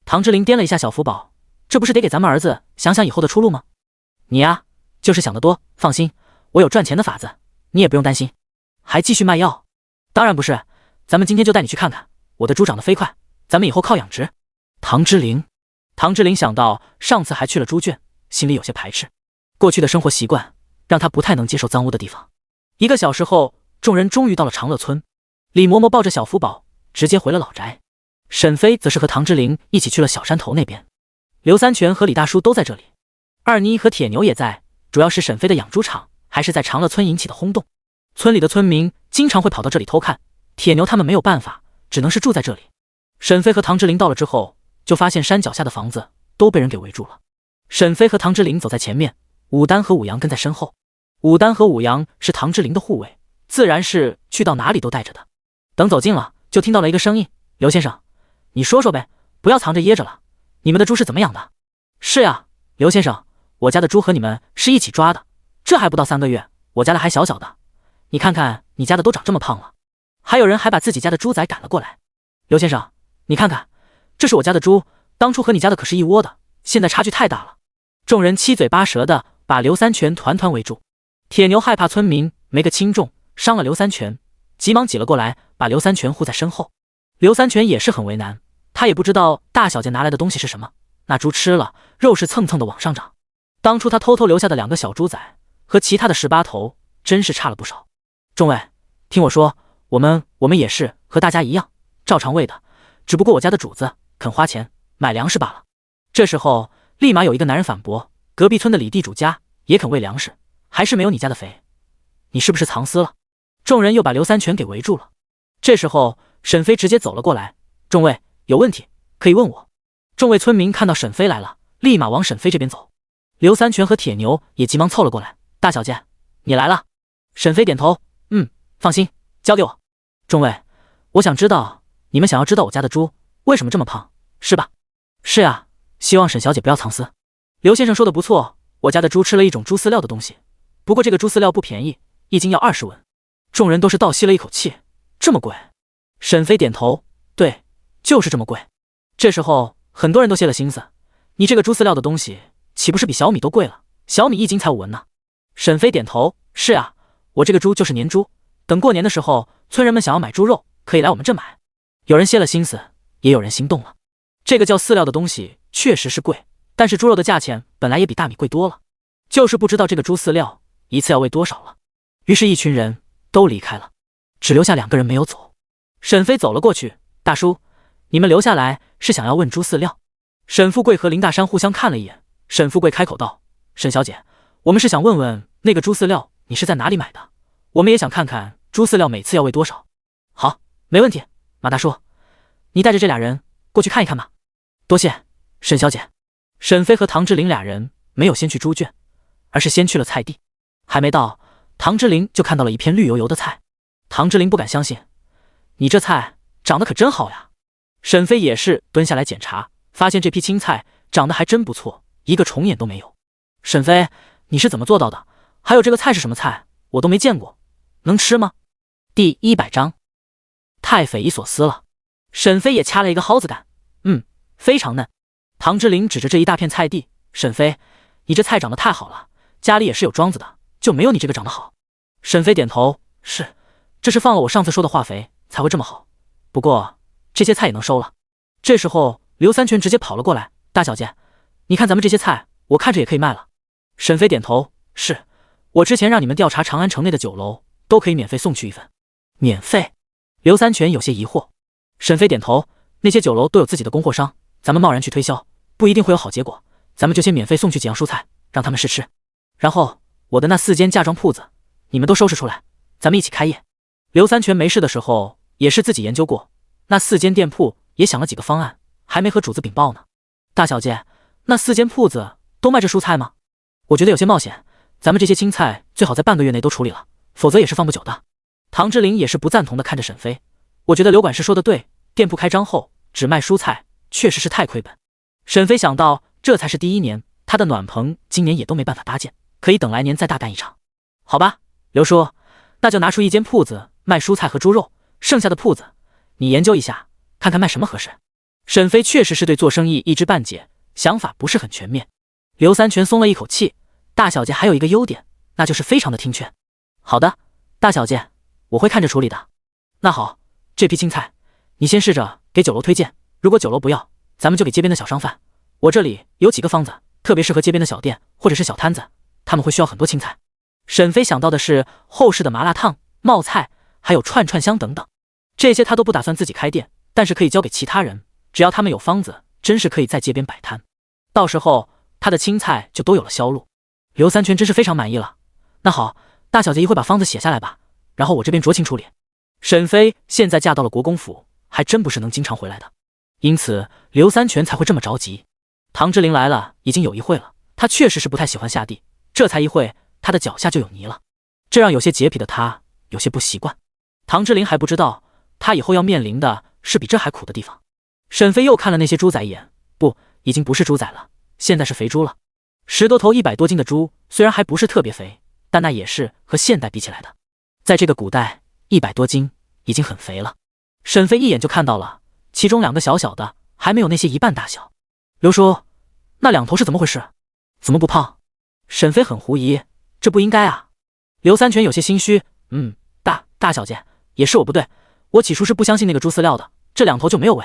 唐之琳掂了一下小福宝，这不是得给咱们儿子想想以后的出路吗？你呀，就是想得多，放心，我有赚钱的法子，你也不用担心。还继续卖药？当然不是，咱们今天就带你去看看，我的猪长得飞快，咱们以后靠养殖。唐之琳想到上次还去了猪圈，心里有些排斥。过去的生活习惯让他不太能接受脏污的地方。1个小时后，众人终于到了长乐村。李嬷嬷抱着小福宝直接回了老宅，沈飞则是和唐之琳一起去了小山头那边。刘三全和李大叔都在这里，二妮和铁牛也在，主要是沈飞的养猪场还是在长乐村引起的轰动。村里的村民经常会跑到这里偷看，铁牛他们没有办法，只能是住在这里。沈飞和唐之琳到了之后，就发现山脚下的房子都被人给围住了。沈飞和唐之琳走在前面，武丹和武阳跟在身后。武丹和武阳是唐之琳的护卫，自然是去到哪里都带着的。等走近了，就听到了一个声音：刘先生，你说说呗，不要藏着掖着了，你们的猪是怎么养的？是呀，刘先生，我家的猪和你们是一起抓的，这还不到3个月，我家的还小小的，你看看你家的都长这么胖了。还有人还把自己家的猪仔赶了过来。刘先生，你看看，这是我家的猪，当初和你家的可是一窝的，现在差距太大了。众人七嘴八舌的把刘三全团团围住。铁牛害怕村民没个轻重，伤了刘三全，急忙挤了过来，把刘三全护在身后。刘三全也是很为难，他也不知道大小姐拿来的东西是什么，那猪吃了，肉是蹭蹭的往上涨。当初他偷偷留下的2个小猪仔和其他的18头，真是差了不少。众位，听我说，我们也是和大家一样，照常喂的，只不过我家的主子肯花钱买粮食罢了。这时候，立马有一个男人反驳：隔壁村的李地主家也肯喂粮食，还是没有你家的肥，你是不是藏私了？众人又把刘三全给围住了。这时候，沈飞直接走了过来：众位，有问题可以问我。众位村民看到沈飞来了，立马往沈飞这边走。刘三全和铁牛也急忙凑了过来：大小姐，你来了。沈飞点头：放心，交给我。众位，我想知道你们想要知道我家的猪为什么这么胖，是吧？是呀，希望沈小姐不要藏私。刘先生说的不错，我家的猪吃了一种猪饲料的东西，不过这个猪饲料不便宜，1斤要20文。众人都是倒吸了一口气，这么贵？沈飞点头：对，就是这么贵。这时候很多人都泄了心思：你这个猪饲料的东西岂不是比小米都贵了？小米1斤才5文呢。沈飞点头：是啊，我这个猪就是年猪，等过年的时候，村人们想要买猪肉，可以来我们这买。有人泄了心思，也有人心动了。这个叫饲料的东西确实是贵，但是猪肉的价钱本来也比大米贵多了，就是不知道这个猪饲料一次要喂多少了。于是一群人都离开了，只留下2个人没有走。沈飞走了过去：大叔，你们留下来是想要问猪饲料？沈富贵和林大山互相看了一眼，沈富贵开口道：沈小姐，我们是想问问那个猪饲料你是在哪里买的，我们也想看看猪饲料每次要喂多少。好，没问题，马大叔，你带着这俩人过去看一看吧。多谢沈小姐。沈飞和唐之琳俩人没有先去猪圈，而是先去了菜地。还没到，唐之琳就看到了一片绿油油的菜。唐之琳不敢相信：你这菜长得可真好呀。沈飞也是蹲下来检查，发现这批青菜长得还真不错，一个虫眼都没有。沈飞，你是怎么做到的？还有这个菜是什么菜？我都没见过，能吃吗？第100章，太匪夷所思了。沈飞也掐了一个蒿子干，非常嫩。唐之琳指着这一大片菜地，沈飞，你这菜长得太好了，家里也是有庄子的，就没有你这个长得好。沈飞点头，是，这是放了我上次说的化肥才会这么好。不过这些菜也能收了。这时候刘三全直接跑了过来，大小姐，你看咱们这些菜，我看着也可以卖了。沈飞点头，是，我之前让你们调查长安城内的酒楼，都可以免费送去一份。免费？刘三全有些疑惑。沈飞点头，那些酒楼都有自己的供货商，咱们贸然去推销，不一定会有好结果，咱们就先免费送去几样蔬菜，让他们试吃。然后我的那4间嫁妆铺子，你们都收拾出来，咱们一起开业。刘三全没事的时候也是自己研究过，那4间店铺也想了几个方案，还没和主子禀报呢。大小姐，那4间铺子都卖这蔬菜吗？我觉得有些冒险，咱们这些青菜最好在半个月内都处理了，否则也是放不久的。唐之琳也是不赞同的看着沈飞，我觉得刘管事说的对，店铺开张后只卖蔬菜确实是太亏本。沈飞想到这才是第1年，他的暖棚今年也都没办法搭建，可以等来年再大干一场。好吧，刘叔，那就拿出1间铺子卖蔬菜和猪肉，剩下的铺子你研究一下，看看卖什么合适。沈飞确实是对做生意一知半解，想法不是很全面。刘三全松了一口气，大小姐还有一个优点，那就是非常的听劝。好的，大小姐，我会看着处理的。那好，这批青菜你先试着给酒楼推荐，如果酒楼不要，咱们就给街边的小商贩。我这里有几个方子，特别适合街边的小店或者是小摊子，他们会需要很多青菜。沈飞想到的是后市的麻辣烫、冒菜，还有串串香等等，这些他都不打算自己开店，但是可以交给其他人，只要他们有方子，真是可以在街边摆摊，到时候他的青菜就都有了销路。刘三全真是非常满意了。那好，大小姐一会把方子写下来吧，然后我这边酌情处理。沈飞现在嫁到了国公府，还真不是能经常回来的，因此刘三全才会这么着急。唐之琳来了已经有1会了，他确实是不太喜欢下地，这才1会，他的脚下就有泥了，这让有些洁癖的他有些不习惯。唐之琳还不知道，他以后要面临的是比这还苦的地方。沈飞又看了那些猪仔一眼，不，已经不是猪仔了，现在是肥猪了。10多头100多斤的猪，虽然还不是特别肥，但那也是和现代比起来的。在这个古代，100多斤已经很肥了。沈飞一眼就看到了，其中2个小小的，还没有那些1半大小。刘叔，那2头是怎么回事？怎么不胖？沈飞很狐疑，这不应该啊。刘三全有些心虚，大小姐，也是我不对，我起初是不相信那个猪饲料的，这2头就没有喂。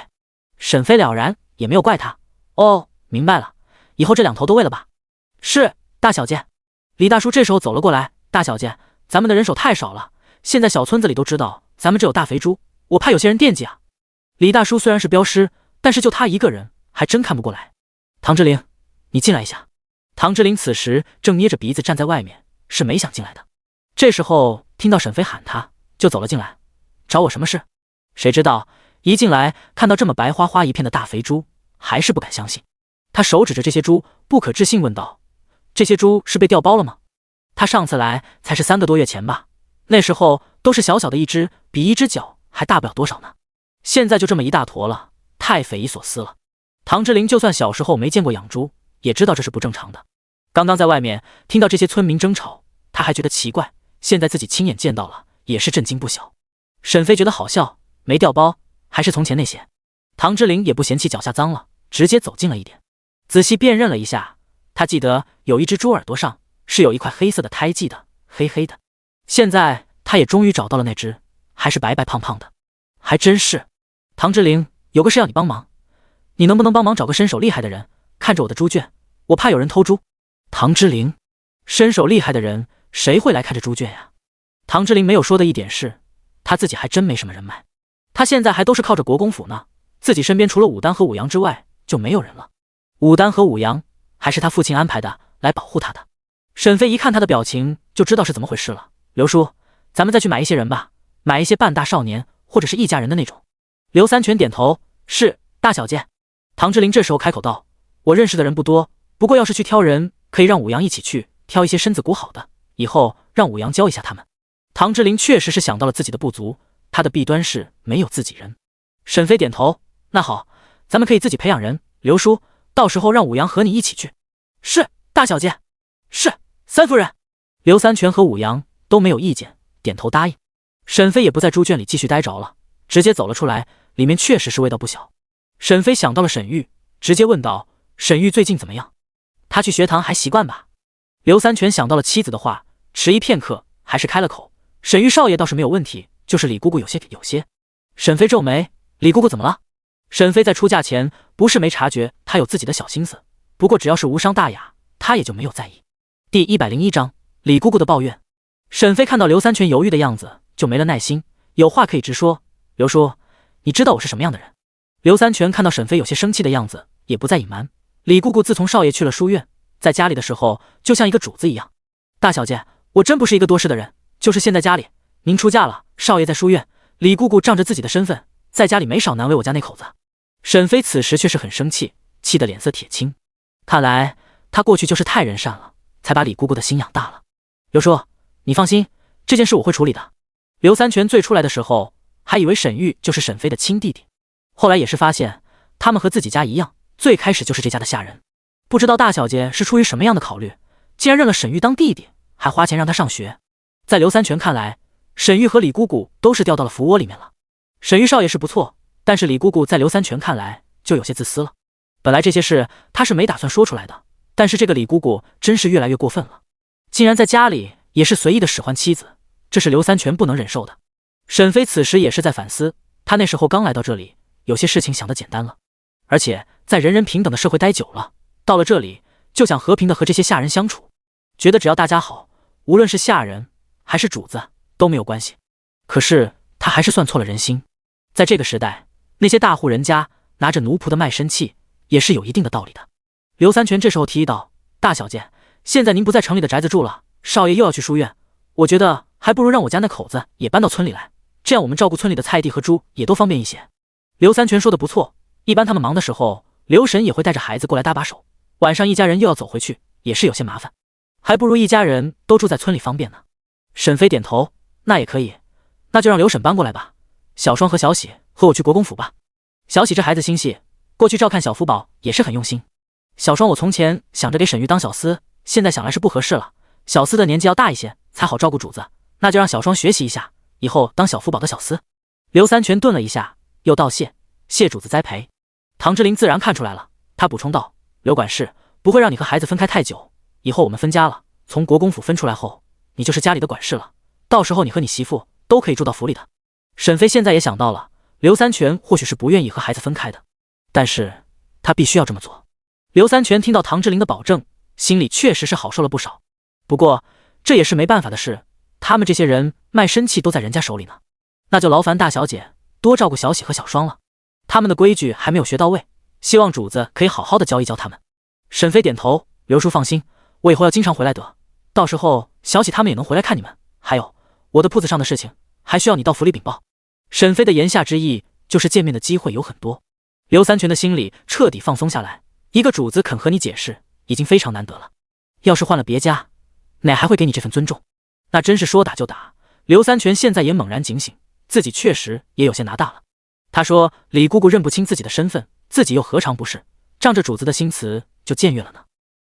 沈飞了然，也没有怪他。哦，明白了，以后这2头都喂了吧。是，大小姐。李大叔这时候走了过来，大小姐，咱们的人手太少了，现在小村子里都知道咱们这有大肥猪，我怕有些人惦记啊。李大叔虽然是镖师，但是就他一个人还真看不过来。唐之琳，你进来一下。唐之琳此时正捏着鼻子站在外面，是没想进来的。这时候听到沈飞喊他，就走了进来。找我什么事？谁知道一进来看到这么白花花一片的大肥猪，还是不敢相信。他手指着这些猪，不可置信问道，这些猪是被调包了吗？他上次来才是3个多月前吧，那时候都是小小的一只，比一只脚还大不了多少呢，现在就这么一大坨了，太匪夷所思了。唐之琳就算小时候没见过养猪，也知道这是不正常的。刚刚在外面听到这些村民争吵，他还觉得奇怪，现在自己亲眼见到了，也是震惊不小。沈飞觉得好笑，没调包，还是从前那些。唐之琳也不嫌弃脚下脏了，直接走近了一点，仔细辨认了一下，他记得有一只猪耳朵上是有一块黑色的胎记的，黑黑的。现在他也终于找到了那只，还是白白胖胖的，还真是。唐之琳，有个事要你帮忙，你能不能帮忙找个身手厉害的人，看着我的猪圈，我怕有人偷猪。唐之琳，身手厉害的人谁会来看着猪圈呀？唐之琳没有说的一点是，他自己还真没什么人脉，他现在还都是靠着国公府呢，自己身边除了武丹和武阳之外就没有人了。武丹和武阳还是他父亲安排的来保护他的。沈飞一看他的表情就知道是怎么回事了。刘叔，咱们再去买一些人吧，买一些半大少年或者是一家人的那种。刘三全点头，是，大小姐。唐之琳这时候开口道，我认识的人不多，不过要是去挑人，可以让武阳一起去挑一些身子骨好的，以后让武阳教一下他们。唐之琳确实是想到了自己的不足，他的弊端是没有自己人。沈飞点头，那好，咱们可以自己培养人。刘叔，到时候让武阳和你一起去。是，大小姐。是，三夫人。刘三全和武阳都没有意见，点头答应。沈飞也不在猪圈里继续待着了，直接走了出来，里面确实是味道不小。沈飞想到了沈玉，直接问道：沈玉最近怎么样？他去学堂还习惯吧？刘三全想到了妻子的话，迟疑片刻，还是开了口：沈玉少爷倒是没有问题，就是李姑姑有些。沈飞皱眉：李姑姑怎么了？沈飞在出嫁前不是没察觉她有自己的小心思，不过只要是无伤大雅，他也就没有在意。第101章李姑姑的抱怨。沈飞看到刘三全犹豫的样子，就没了耐心，有话可以直说。刘叔，你知道我是什么样的人？刘三全看到沈飞有些生气的样子，也不再隐瞒。李姑姑自从少爷去了书院，在家里的时候就像一个主子一样。大小姐，我真不是一个多事的人，就是现在家里您出嫁了，少爷在书院，李姑姑仗着自己的身份，在家里没少难为我家那口子。沈飞此时却是很生气，气得脸色铁青。看来他过去就是太人善了，才把李姑姑的心养大了。刘叔，你放心，这件事我会处理的。刘三全最出来的时候，还以为沈玉就是沈飞的亲弟弟，后来也是发现他们和自己家一样，最开始就是这家的下人。不知道大小姐是出于什么样的考虑，竟然认了沈玉当弟弟，还花钱让他上学。在刘三全看来，沈玉和李姑姑都是掉到了福窝里面了。沈玉少爷是不错，但是李姑姑在刘三全看来就有些自私了。本来这些事他是没打算说出来的，但是这个李姑姑真是越来越过分了，竟然在家里也是随意的使唤妻子，这是刘三全不能忍受的。沈飞此时也是在反思，他那时候刚来到这里，有些事情想得简单了，而且在人人平等的社会待久了，到了这里就想和平的和这些下人相处，觉得只要大家好，无论是下人还是主子都没有关系。可是他还是算错了人心，在这个时代，那些大户人家拿着奴仆的卖身契也是有一定的道理的。刘三全这时候提议道：大小姐，现在您不在城里的宅子住了，少爷又要去书院，我觉得还不如让我家那口子也搬到村里来，这样我们照顾村里的菜地和猪也都方便一些。刘三全说的不错，一般他们忙的时候，刘婶也会带着孩子过来搭把手，晚上一家人又要走回去，也是有些麻烦，还不如一家人都住在村里方便呢。沈飞点头，那也可以，那就让刘婶搬过来吧。小双和小喜和我去国公府吧。小喜这孩子心细，过去照看小福宝也是很用心。小双我从前想着给沈玉当小厮，现在想来是不合适了，小厮的年纪要大一些才好照顾主子，那就让小双学习一下，以后当小福宝的小厮。刘三全顿了一下，又道谢主子栽培。唐之琳自然看出来了，他补充道：刘管事，不会让你和孩子分开太久，以后我们分家了，从国公府分出来后，你就是家里的管事了，到时候你和你媳妇都可以住到府里的。沈飞现在也想到了，刘三全或许是不愿意和孩子分开的，但是他必须要这么做。刘三全听到唐之琳的保证，心里确实是好受了不少，不过这也是没办法的事，他们这些人卖身契都在人家手里呢，那就劳烦大小姐多照顾小喜和小双了，他们的规矩还没有学到位，希望主子可以好好的教一教他们。沈飞点头，刘叔放心，我以后要经常回来的，到时候小喜他们也能回来看你们，还有我的铺子上的事情还需要你到府里禀报。沈飞的言下之意就是见面的机会有很多，刘三全的心里彻底放松下来，一个主子肯和你解释已经非常难得了，要是换了别家，哪还会给你这份尊重？那真是说打就打。刘三全现在也猛然警醒，自己确实也有些拿大了。他说李姑姑认不清自己的身份，自己又何尝不是，仗着主子的心慈就僭越了呢？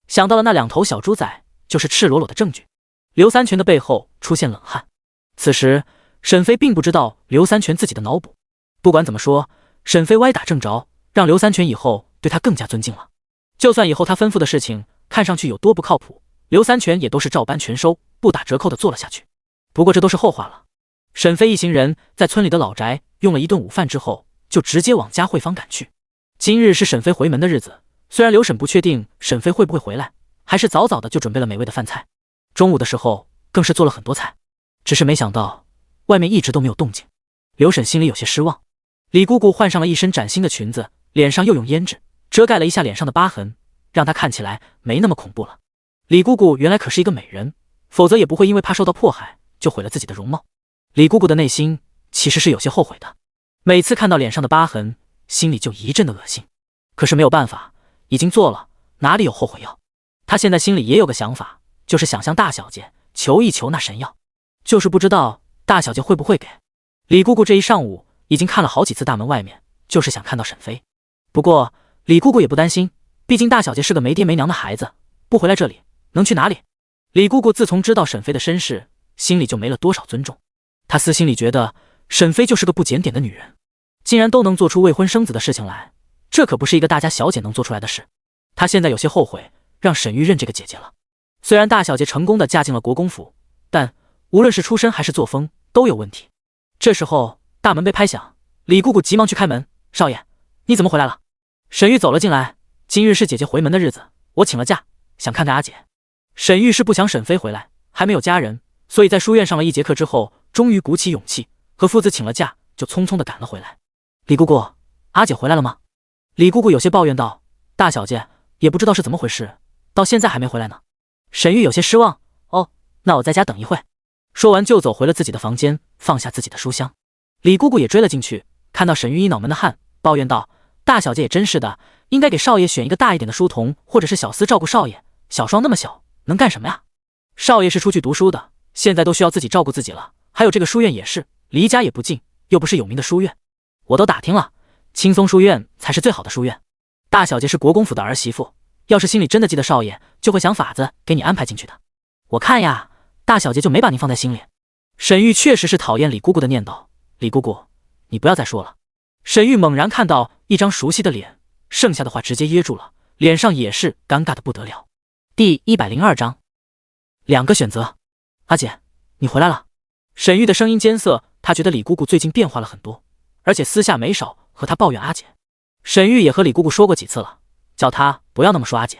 想到了那2头小猪仔，就是赤裸裸的证据。刘三全的背后出现冷汗。此时沈飞并不知道刘三全自己的脑补，不管怎么说，沈飞歪打正着，让刘三全以后对他更加尊敬了。就算以后他吩咐的事情看上去有多不靠谱，刘三全也都是照搬全收，不打折扣的做了下去。不过这都是后话了。沈飞一行人在村里的老宅用了一顿午饭之后，就直接往嘉惠坊赶去。今日是沈飞回门的日子，虽然刘婶不确定沈飞会不会回来，还是早早的就准备了美味的饭菜。中午的时候更是做了很多菜，只是没想到外面一直都没有动静。刘婶心里有些失望。李姑姑换上了一身崭新的裙子，脸上又用胭脂遮盖了一下脸上的疤痕，让她看起来没那么恐怖了。李姑姑原来可是一个美人，否则也不会因为怕受到迫害就毁了自己的容貌。李姑姑的内心其实是有些后悔的，每次看到脸上的疤痕，心里就一阵的恶心。可是没有办法，已经做了，哪里有后悔药？她现在心里也有个想法，就是想向大小姐求一求那神药，就是不知道大小姐会不会给。李姑姑这一上午已经看了好几次大门外面，就是想看到沈飞。不过李姑姑也不担心，毕竟大小姐是个没爹没娘的孩子，不回来这里能去哪里？李姑姑自从知道沈飞的身世，心里就没了多少尊重。她私心里觉得沈飞就是个不检点的女人，竟然都能做出未婚生子的事情来，这可不是一个大家小姐能做出来的事。她现在有些后悔让沈玉认这个姐姐了。虽然大小姐成功的嫁进了国公府，但无论是出身还是作风都有问题。这时候大门被拍响，李姑姑急忙去开门：“少爷，你怎么回来了？”沈玉走了进来：“今日是姐姐回门的日子，我请了假，想看看阿姐。”沈玉是不想沈飞回来，还没有家人，所以在书院上了一节课之后，终于鼓起勇气和夫子请了假，就匆匆的赶了回来。李姑姑，阿姐回来了吗？李姑姑有些抱怨道：“大小姐也不知道是怎么回事，到现在还没回来呢。”沈玉有些失望：“哦，那我在家等一会。”说完就走回了自己的房间，放下自己的书箱。李姑姑也追了进去，看到沈玉一脑门的汗，抱怨道：“大小姐也真是的，应该给少爷选一个大一点的书童，或者是小厮照顾少爷。小双那么小，能干什么呀？少爷是出去读书的，现在都需要自己照顾自己了。还有这个书院也是，离家也不近，又不是有名的书院。我都打听了，青松书院才是最好的书院。大小姐是国公府的儿媳妇，要是心里真的记得少爷，就会想法子给你安排进去的。我看呀，大小姐就没把您放在心里。”沈玉确实是讨厌李姑姑的念叨：“李姑姑，你不要再说了。”沈玉猛然看到一张熟悉的脸，剩下的话直接噎住了，脸上也是尴尬的不得了。第102章，两个选择。阿姐，你回来了。沈玉的声音艰涩，他觉得李姑姑最近变化了很多，而且私下没少和她抱怨阿姐。沈玉也和李姑姑说过几次了，叫她不要那么说阿姐。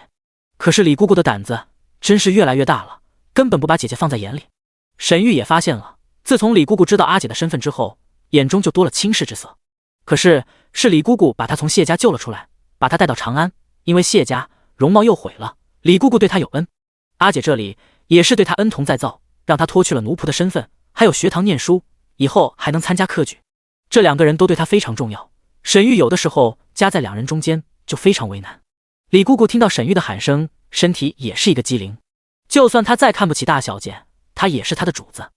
可是李姑姑的胆子真是越来越大了，根本不把姐姐放在眼里。沈玉也发现了，自从李姑姑知道阿姐的身份之后，眼中就多了轻视之色。可是是李姑姑把她从谢家救了出来，把她带到长安，因为谢家容貌又毁了，李姑姑对她有恩，阿姐这里也是对她恩同再造，让她脱去了奴仆的身份，还有学堂念书，以后还能参加科举。这两个人都对她非常重要，沈玉有的时候夹在两人中间就非常为难。李姑姑听到沈玉的喊声，身体也是一个机灵，就算她再看不起大小姐，她也是她的主子，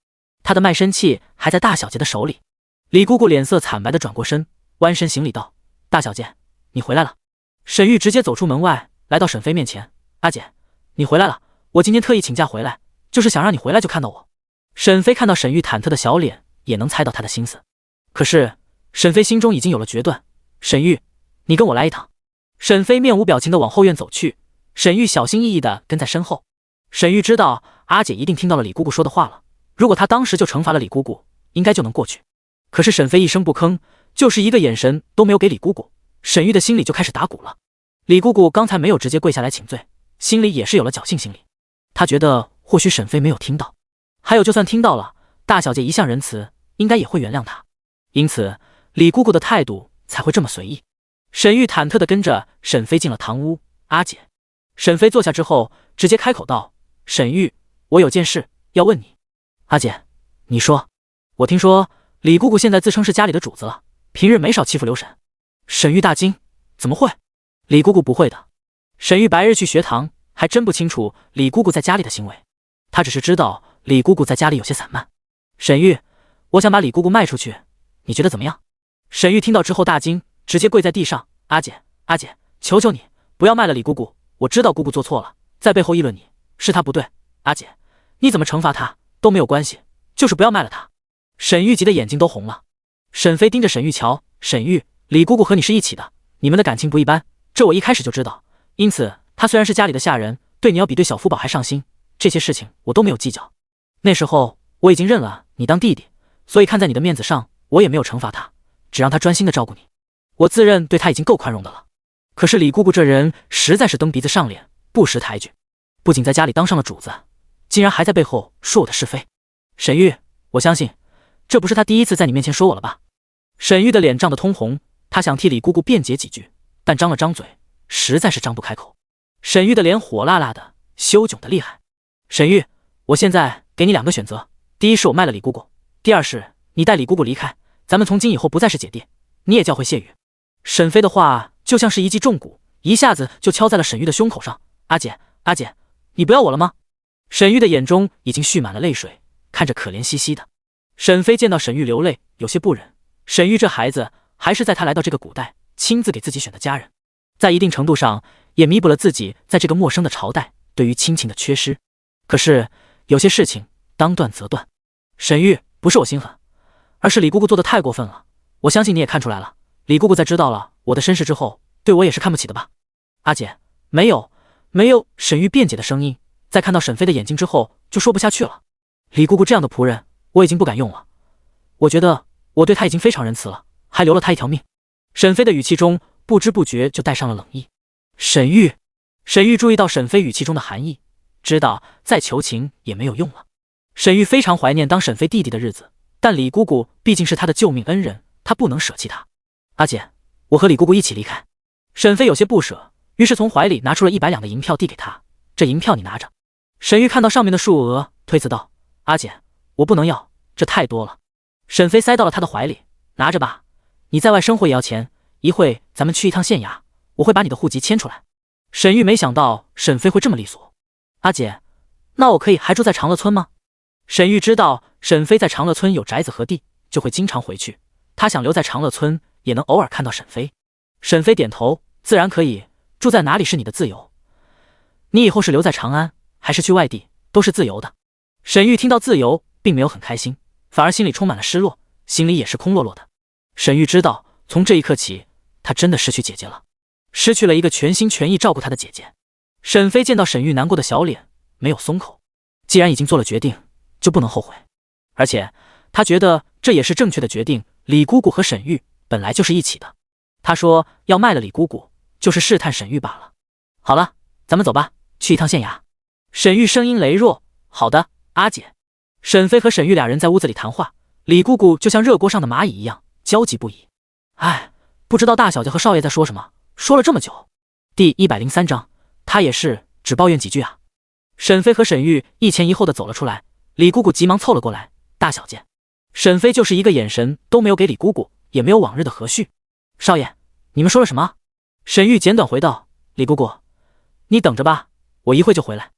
她的卖身契还在大小姐的手里。李姑姑脸色惨白的转过身，弯身行礼道：“大小姐，你回来了。”沈玉直接走出门外，来到沈飞面前：“阿姐，你回来了，我今天特意请假回来，就是想让你回来就看到我。”沈飞看到沈玉忐忑的小脸，也能猜到他的心思。可是沈飞心中已经有了决断：“沈玉，你跟我来一趟。”沈飞面无表情的往后院走去，沈玉小心翼翼的跟在身后。沈玉知道阿姐一定听到了李姑姑说的话了，如果她当时就惩罚了李姑姑，应该就能过去。可是沈飞一声不吭，就是一个眼神都没有给李姑姑，沈玉的心里就开始打鼓了。李姑姑刚才没有直接跪下来请罪，心里也是有了侥幸心理。她觉得或许沈飞没有听到，还有就算听到了，大小姐一向仁慈，应该也会原谅她，因此李姑姑的态度才会这么随意。沈玉忐忑地跟着沈飞进了堂屋。阿姐。沈飞坐下之后直接开口道：“沈玉，我有件事要问你。”阿姐，你说。我听说李姑姑现在自称是家里的主子了，平日没少欺负刘婶。沈玉大惊：“怎么会？李姑姑不会的。”沈玉白日去学堂，还真不清楚李姑姑在家里的行为，他只是知道李姑姑在家里有些散漫。沈玉，我想把李姑姑卖出去，你觉得怎么样？沈玉听到之后大惊，直接跪在地上：“阿姐，阿姐，求求你不要卖了李姑姑，我知道姑姑做错了，在背后议论你，是她不对，阿姐，你怎么惩罚她都没有关系，就是不要卖了她。”沈玉急得眼睛都红了。沈飞盯着沈玉瞧：“沈玉，李姑姑和你是一起的，你们的感情不一般，这我一开始就知道，因此她虽然是家里的下人，对你要比对小福宝还上心，这些事情我都没有计较。那时候我已经认了你当弟弟，所以看在你的面子上，我也没有惩罚她，只让她专心的照顾你。我自认对她已经够宽容的了。可是李姑姑这人实在是蹬鼻子上脸，不识抬举，不仅在家里当上了主子，竟然还在背后说我的是非。沈玉，我相信这不是她第一次在你面前说我了吧？”沈玉的脸涨得通红，他想替李姑姑辩解几句，但张了张嘴，实在是张不开口。沈玉的脸火辣辣的，羞窘的厉害。沈玉，我现在给你两个选择，第一是我卖了李姑姑，第二是你带李姑姑离开，咱们从今以后不再是姐弟，你也教会谢雨。沈飞的话就像是一记重鼓，一下子就敲在了沈玉的胸口上。阿姐，阿姐，你不要我了吗？沈玉的眼中已经蓄满了泪水，看着可怜兮兮的。沈飞见到沈玉流泪，有些不忍。沈玉这孩子，还是在他来到这个古代，亲自给自己选的家人，在一定程度上也弥补了自己在这个陌生的朝代对于亲情的缺失。可是有些事情当断则断。沈玉，不是我心狠，而是李姑姑做的太过分了。我相信你也看出来了，李姑姑在知道了我的身世之后，对我也是看不起的吧？阿姐，没有。沈玉辩解的声音，在看到沈飞的眼睛之后，就说不下去了。李姑姑这样的仆人，我已经不敢用了。我觉得我对她已经非常仁慈了，还留了她一条命。沈飞的语气中不知不觉就带上了冷意。沈玉注意到沈飞语气中的含义，知道再求情也没有用了。沈玉非常怀念当沈飞弟弟的日子，但李姑姑毕竟是他的救命恩人，他不能舍弃他。阿姐，我和李姑姑一起离开。沈飞有些不舍，于是从怀里拿出了100两的银票递给他，这银票你拿着。沈玉看到上面的数额，推辞道：阿姐，我不能要，这太多了。沈飞塞到了他的怀里，拿着吧，你在外生活也要钱，一会咱们去一趟县衙，我会把你的户籍迁出来。沈玉没想到沈飞会这么利索。阿姐，那我可以还住在长乐村吗？沈玉知道沈飞在长乐村有宅子和地，就会经常回去，他想留在长乐村，也能偶尔看到沈飞。沈飞点头，自然可以，住在哪里是你的自由，你以后是留在长安还是去外地都是自由的。沈玉听到自由并没有很开心，反而心里充满了失落，心里也是空落落的。沈玉知道从这一刻起，他真的失去姐姐了，失去了一个全心全意照顾他的姐姐。沈飞见到沈玉难过的小脸，没有松口，既然已经做了决定，就不能后悔，而且他觉得这也是正确的决定。李姑姑和沈玉本来就是一起的，他说要卖了李姑姑，就是试探沈玉罢了。好了，咱们走吧，去一趟县衙。沈玉声音羸弱，好的，阿姐。沈飞和沈玉俩人在屋子里谈话，李姑姑就像热锅上的蚂蚁一样焦急不已。哎，不知道大小姐和少爷在说什么，说了这么久。第103章，他也是只抱怨几句啊。沈飞和沈玉一前一后的走了出来，李姑姑急忙凑了过来，大小姐。沈飞就是一个眼神都没有给李姑姑，也没有往日的和煦。少爷，你们说了什么？沈玉简短回道：李姑姑，你等着吧，我一会就回来。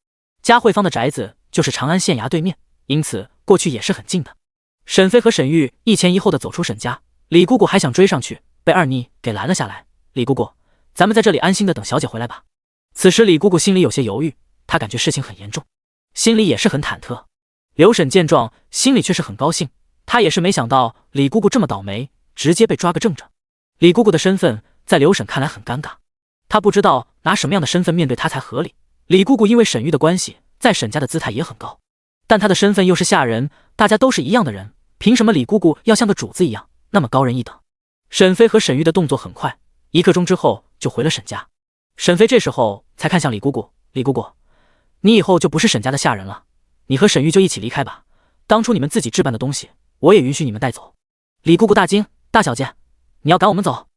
嘉慧芳的宅子就是长安县衙对面，因此过去也是很近的。沈飞和沈玉一前一后的走出沈家，李姑姑还想追上去，被二妮给拦了下来。李姑姑，咱们在这里安心的等小姐回来吧。此时李姑姑心里有些犹豫，她感觉事情很严重，心里也是很忐忑。刘婶见状，心里却是很高兴，她也是没想到李姑姑这么倒霉，直接被抓个正着。李姑姑的身份在刘婶看来很尴尬，她不知道拿什么样的身份面对她才合理。李姑姑因为沈玉的关系，在沈家的姿态也很高，但她的身份又是下人，大家都是一样的人，凭什么李姑姑要像个主子一样，那么高人一等？沈飞和沈玉的动作很快，1刻钟之后就回了沈家。沈飞这时候才看向李姑姑，李姑姑，你以后就不是沈家的下人了，你和沈玉就一起离开吧，当初你们自己置办的东西，我也允许你们带走。李姑姑大惊，大小姐，你要赶我们走？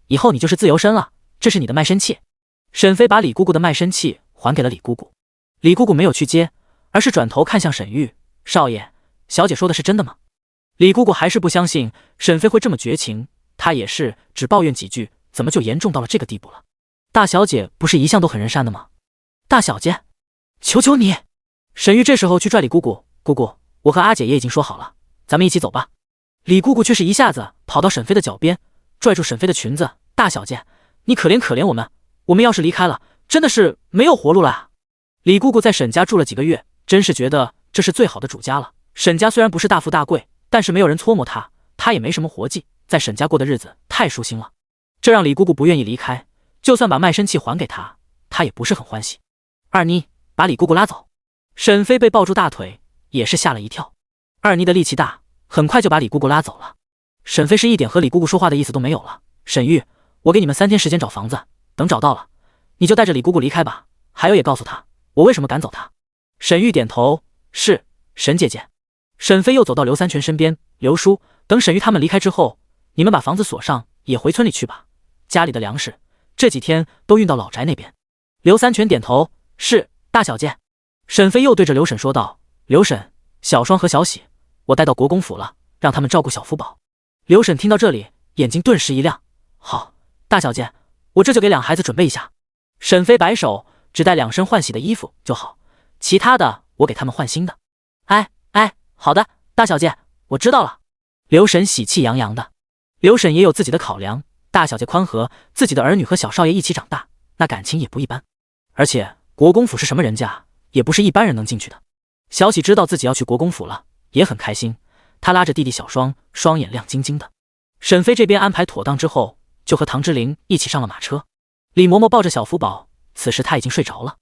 以后你就是自由身了，这是你的卖身契。沈飞把李姑姑的卖身契还给了李姑姑，李姑姑没有去接，而是转头看向沈玉，少爷，小姐说的是真的吗？李姑姑还是不相信沈飞会这么绝情，她也是只抱怨几句，怎么就严重到了这个地步了？大小姐不是一向都很仁善的吗？大小姐，求求你！沈玉这时候去拽李姑姑，姑姑，我和阿姐也已经说好了，咱们一起走吧。李姑姑却是一下子跑到沈飞的脚边，拽住沈飞的裙子，大小姐，你可怜可怜我们，我们要是离开了，真的是没有活路了啊！李姑姑在沈家住了几个月，真是觉得这是最好的主家了。沈家虽然不是大富大贵，但是没有人搓磨她，她也没什么活计，在沈家过的日子太舒心了，这让李姑姑不愿意离开，就算把卖身契还给她，她也不是很欢喜。二妮，把李姑姑拉走。沈飞被抱住大腿，也是吓了一跳。二妮的力气大，很快就把李姑姑拉走了。沈飞是一点和李姑姑说话的意思都没有了。沈玉，我给你们3天时间找房子，等找到了，你就带着李姑姑离开吧。还有也告诉她，我为什么赶走她。沈玉点头，是，沈姐姐。沈飞又走到刘三全身边，刘叔，等沈玉他们离开之后，你们把房子锁上，也回村里去吧。家里的粮食这几天都运到老宅那边。刘三全点头，是，大小姐。沈飞又对着刘婶说道，刘婶，小双和小喜我带到国公府了，让他们照顾小福宝。刘婶听到这里，眼睛顿时一亮，好，大小姐，我这就给2孩子准备一下。沈飞摆手，只带2身换洗的衣服就好，其他的我给他们换新的。哎，好的，大小姐，我知道了。刘婶喜气洋洋的。刘婶也有自己的考量，大小姐宽和，自己的儿女和小少爷一起长大，那感情也不一般。而且国公府是什么人家，也不是一般人能进去的。小喜知道自己要去国公府了，也很开心。他拉着弟弟小双，双眼亮晶晶的。沈飞这边安排妥当之后，就和唐之琳一起上了马车。李嬷嬷抱着小福宝，此时他已经睡着了。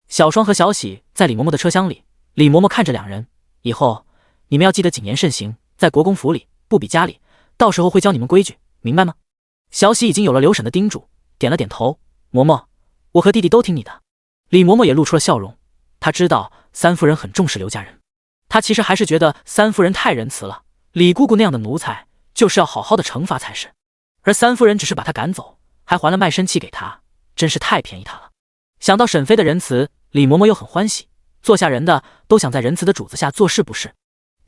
小双和小喜在李嬷嬷的车厢里，李嬷嬷看着两人，以后你们要记得谨言慎行，在国公府里不比家里，到时候会教你们规矩，明白吗？小喜已经有了刘婶的叮嘱，点了点头。嬷嬷，我和弟弟都听你的。李嬷嬷也露出了笑容，她知道三夫人很重视刘家人，她其实还是觉得三夫人太仁慈了，李姑姑那样的奴才就是要好好的惩罚才是，而三夫人只是把她赶走，还还了卖身契给她，真是太便宜她了。想到沈飞的仁慈，李嬷嬷又很欢喜，做下人的都想在仁慈的主子下做事不是？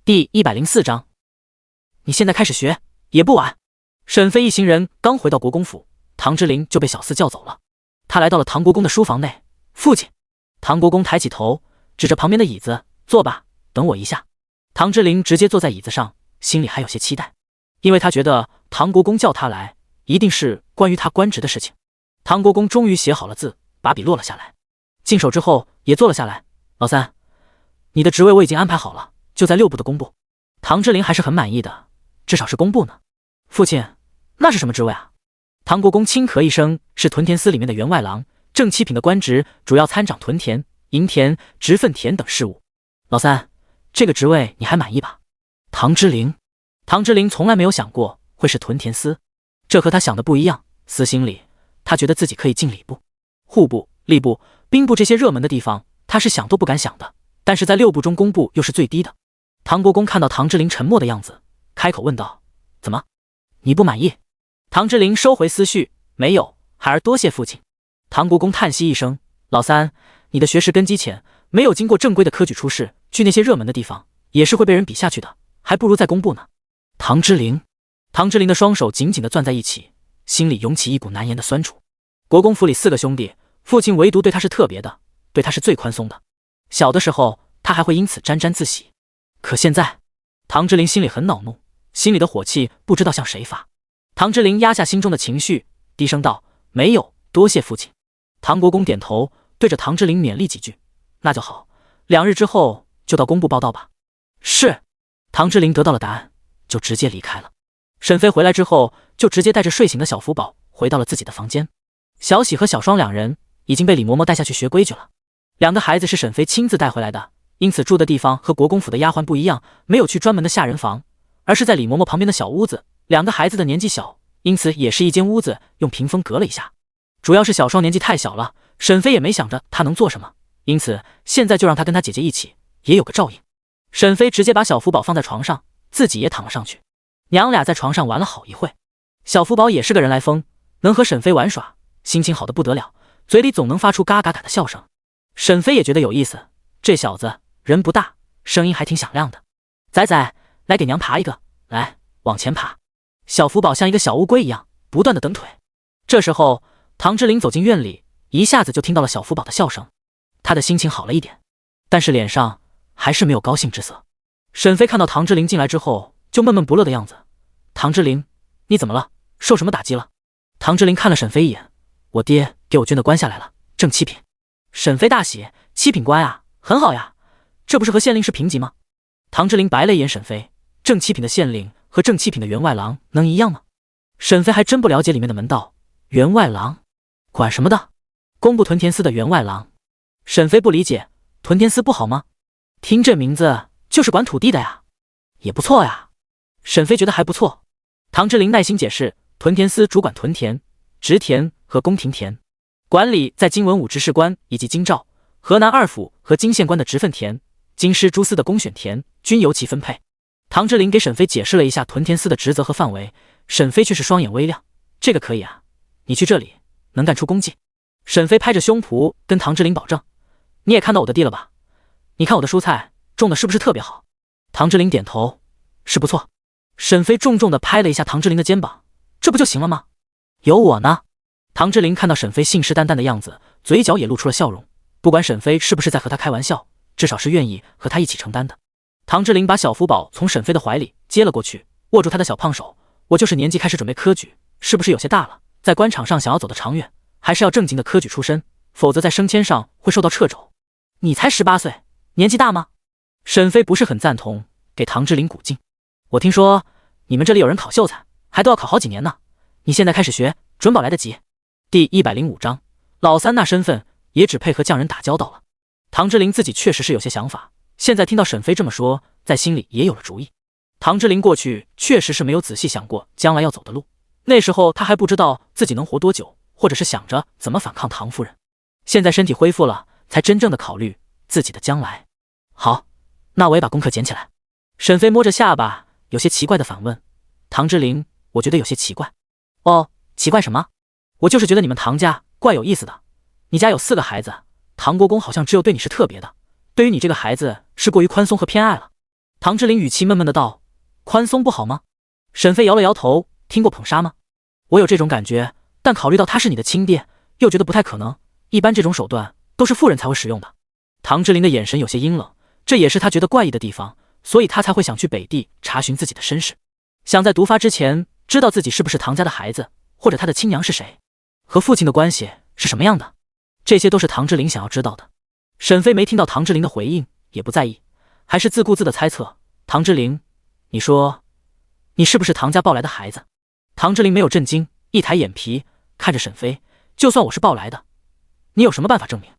第104章，你现在开始学也不晚。沈飞一行人刚回到国公府，唐之琳就被小厮叫走了。他来到了唐国公的书房内，父亲。唐国公抬起头，指着旁边的椅子，坐吧，等我一下。唐之琳直接坐在椅子上，心里还有些期待，因为他觉得唐国公叫他来，一定是关于他官职的事情。唐国公终于写好了字，把笔落了下来，净手之后也坐了下来。老三，你的职位我已经安排好了，就在6部的工部。唐之琳还是很满意的，至少是工部呢。父亲，那是什么职位啊？唐国公轻咳一声，是屯田司里面的员外郎，正七品的官职，主要参掌屯田、营田、植粪田等事务。老三，这个职位你还满意吧？唐之琳从来没有想过会是屯田司，这和他想的不一样。私心里他觉得自己可以进礼部、户部、吏部、兵部这些热门的地方，他是想都不敢想的，但是在6部中工部又是最低的。唐国公看到唐之琳沉默的样子，开口问道：怎么，你不满意？唐之琳收回思绪，没有，孩儿多谢父亲。唐国公叹息一声：老三，你的学识根基浅，没有经过正规的科举出仕，去那些热门的地方也是会被人比下去的，还不如在工部呢。唐之琳的双手紧紧地攥在一起，心里涌起一股难言的酸楚。国公府里4个兄弟，父亲唯独对他是特别的，对他是最宽松的。小的时候他还会因此沾沾自喜，可现在唐之琳心里很恼怒，心里的火气不知道向谁发。唐之琳压下心中的情绪，低声道：没有，多谢父亲。唐国公点头，对着唐之琳勉励几句：那就好，2日之后就到工部报到吧。是。唐之琳得到了答案，就直接离开了。沈飞回来之后，就直接带着睡醒的小福宝回到了自己的房间。小喜和小双2人已经被李嬷嬷带下去学规矩了。2个孩子是沈飞亲自带回来的，因此住的地方和国公府的丫鬟不一样，没有去专门的下人房，而是在李嬷嬷旁边的小屋子。2个孩子的年纪小，因此也是一间屋子，用屏风隔了一下。主要是小双年纪太小了，沈飞也没想着他能做什么，因此现在就让他跟他姐姐一起，也有个照应。沈飞直接把小福宝放在床上，自己也躺了上去。娘俩在床上玩了好一会。小福宝也是个人来疯，能和沈飞玩耍，心情好得不得了，嘴里总能发出嘎嘎嘎的笑声。沈飞也觉得有意思，这小子人不大，声音还挺响亮的。仔仔，来给娘爬一个，来，往前爬。小福宝像一个小乌龟一样不断的蹬腿。这时候唐之琳走进院里，一下子就听到了小福宝的笑声，他的心情好了一点，但是脸上还是没有高兴之色。沈飞看到唐之琳进来之后就闷闷不乐的样子：唐之琳，你怎么了？受什么打击了？唐之琳看了沈飞一眼：我爹给我捐的官下来了，正七品。沈飞大喜：7品官啊，很好呀，这不是和县令是平级吗？唐之琳白了一眼沈飞：正7品的县令和正7品的员外郎能一样吗？沈飞还真不了解里面的门道。员外郎管什么的？工部屯田司的员外郎。沈飞不理解，屯田司不好吗？听这名字就是管土地的呀。也不错呀。沈飞觉得还不错。唐之琳耐心解释，屯田司主管屯田、植田和宫廷田，管理在京文武执事官以及京兆、河南2府和京县官的植粪田，京师诸司的公选田均由其分配。唐之琳给沈飞解释了一下屯田司的职责和范围，沈飞却是双眼微亮：这个可以啊，你去这里能干出功绩。沈飞拍着胸脯跟唐之琳保证：你也看到我的地了吧？你看我的蔬菜种的是不是特别好？唐之琳点头：是不错。沈飞重重地拍了一下唐之琳的肩膀：这不就行了吗？有我呢。唐之琳看到沈飞信誓旦旦的样子，嘴角也露出了笑容。不管沈飞是不是在和他开玩笑，至少是愿意和他一起承担的。唐之琳把小福宝从沈飞的怀里接了过去，握住他的小胖手，我就是年纪开始准备科举，是不是有些大了？在官场上想要走得长远，还是要正经的科举出身，否则在升迁上会受到掣肘。你才18岁，年纪大吗？沈飞不是很赞同，给唐之琳鼓劲。我听说你们这里有人考秀才，还都要考好几年呢。你现在开始学，准保来得及。第105章，老三那身份也只配和匠人打交道了。唐之琳自己确实是有些想法，现在听到沈飞这么说，在心里也有了主意。唐之琳过去确实是没有仔细想过将来要走的路，那时候他还不知道自己能活多久，或者是想着怎么反抗唐夫人。现在身体恢复了，才真正的考虑自己的将来。好，那我也把功课捡起来。沈飞摸着下巴，有些奇怪的反问唐之琳：“我觉得有些奇怪。”哦，奇怪什么？我就是觉得你们唐家怪有意思的。你家有4个孩子，唐国公好像只有对你是特别的，对于你这个孩子是过于宽松和偏爱了。唐之琳语气闷闷的道：“宽松不好吗？”沈飞摇了摇头：“听过捧杀吗？我有这种感觉，但考虑到他是你的亲爹，又觉得不太可能。一般这种手段都是妇人才会使用的。”唐之琳的眼神有些阴冷，这也是他觉得怪异的地方，所以他才会想去北地查询自己的身世，想在毒发之前知道自己是不是唐家的孩子，或者他的亲娘是谁，和父亲的关系是什么样的，这些都是唐之琳想要知道的。沈飞没听到唐之琳的回应，也不在意，还是自顾自的猜测：“唐之琳，你说你是不是唐家抱来的孩子？”唐之琳没有震惊，一抬眼皮看着沈飞：“就算我是抱来的，你有什么办法证明？”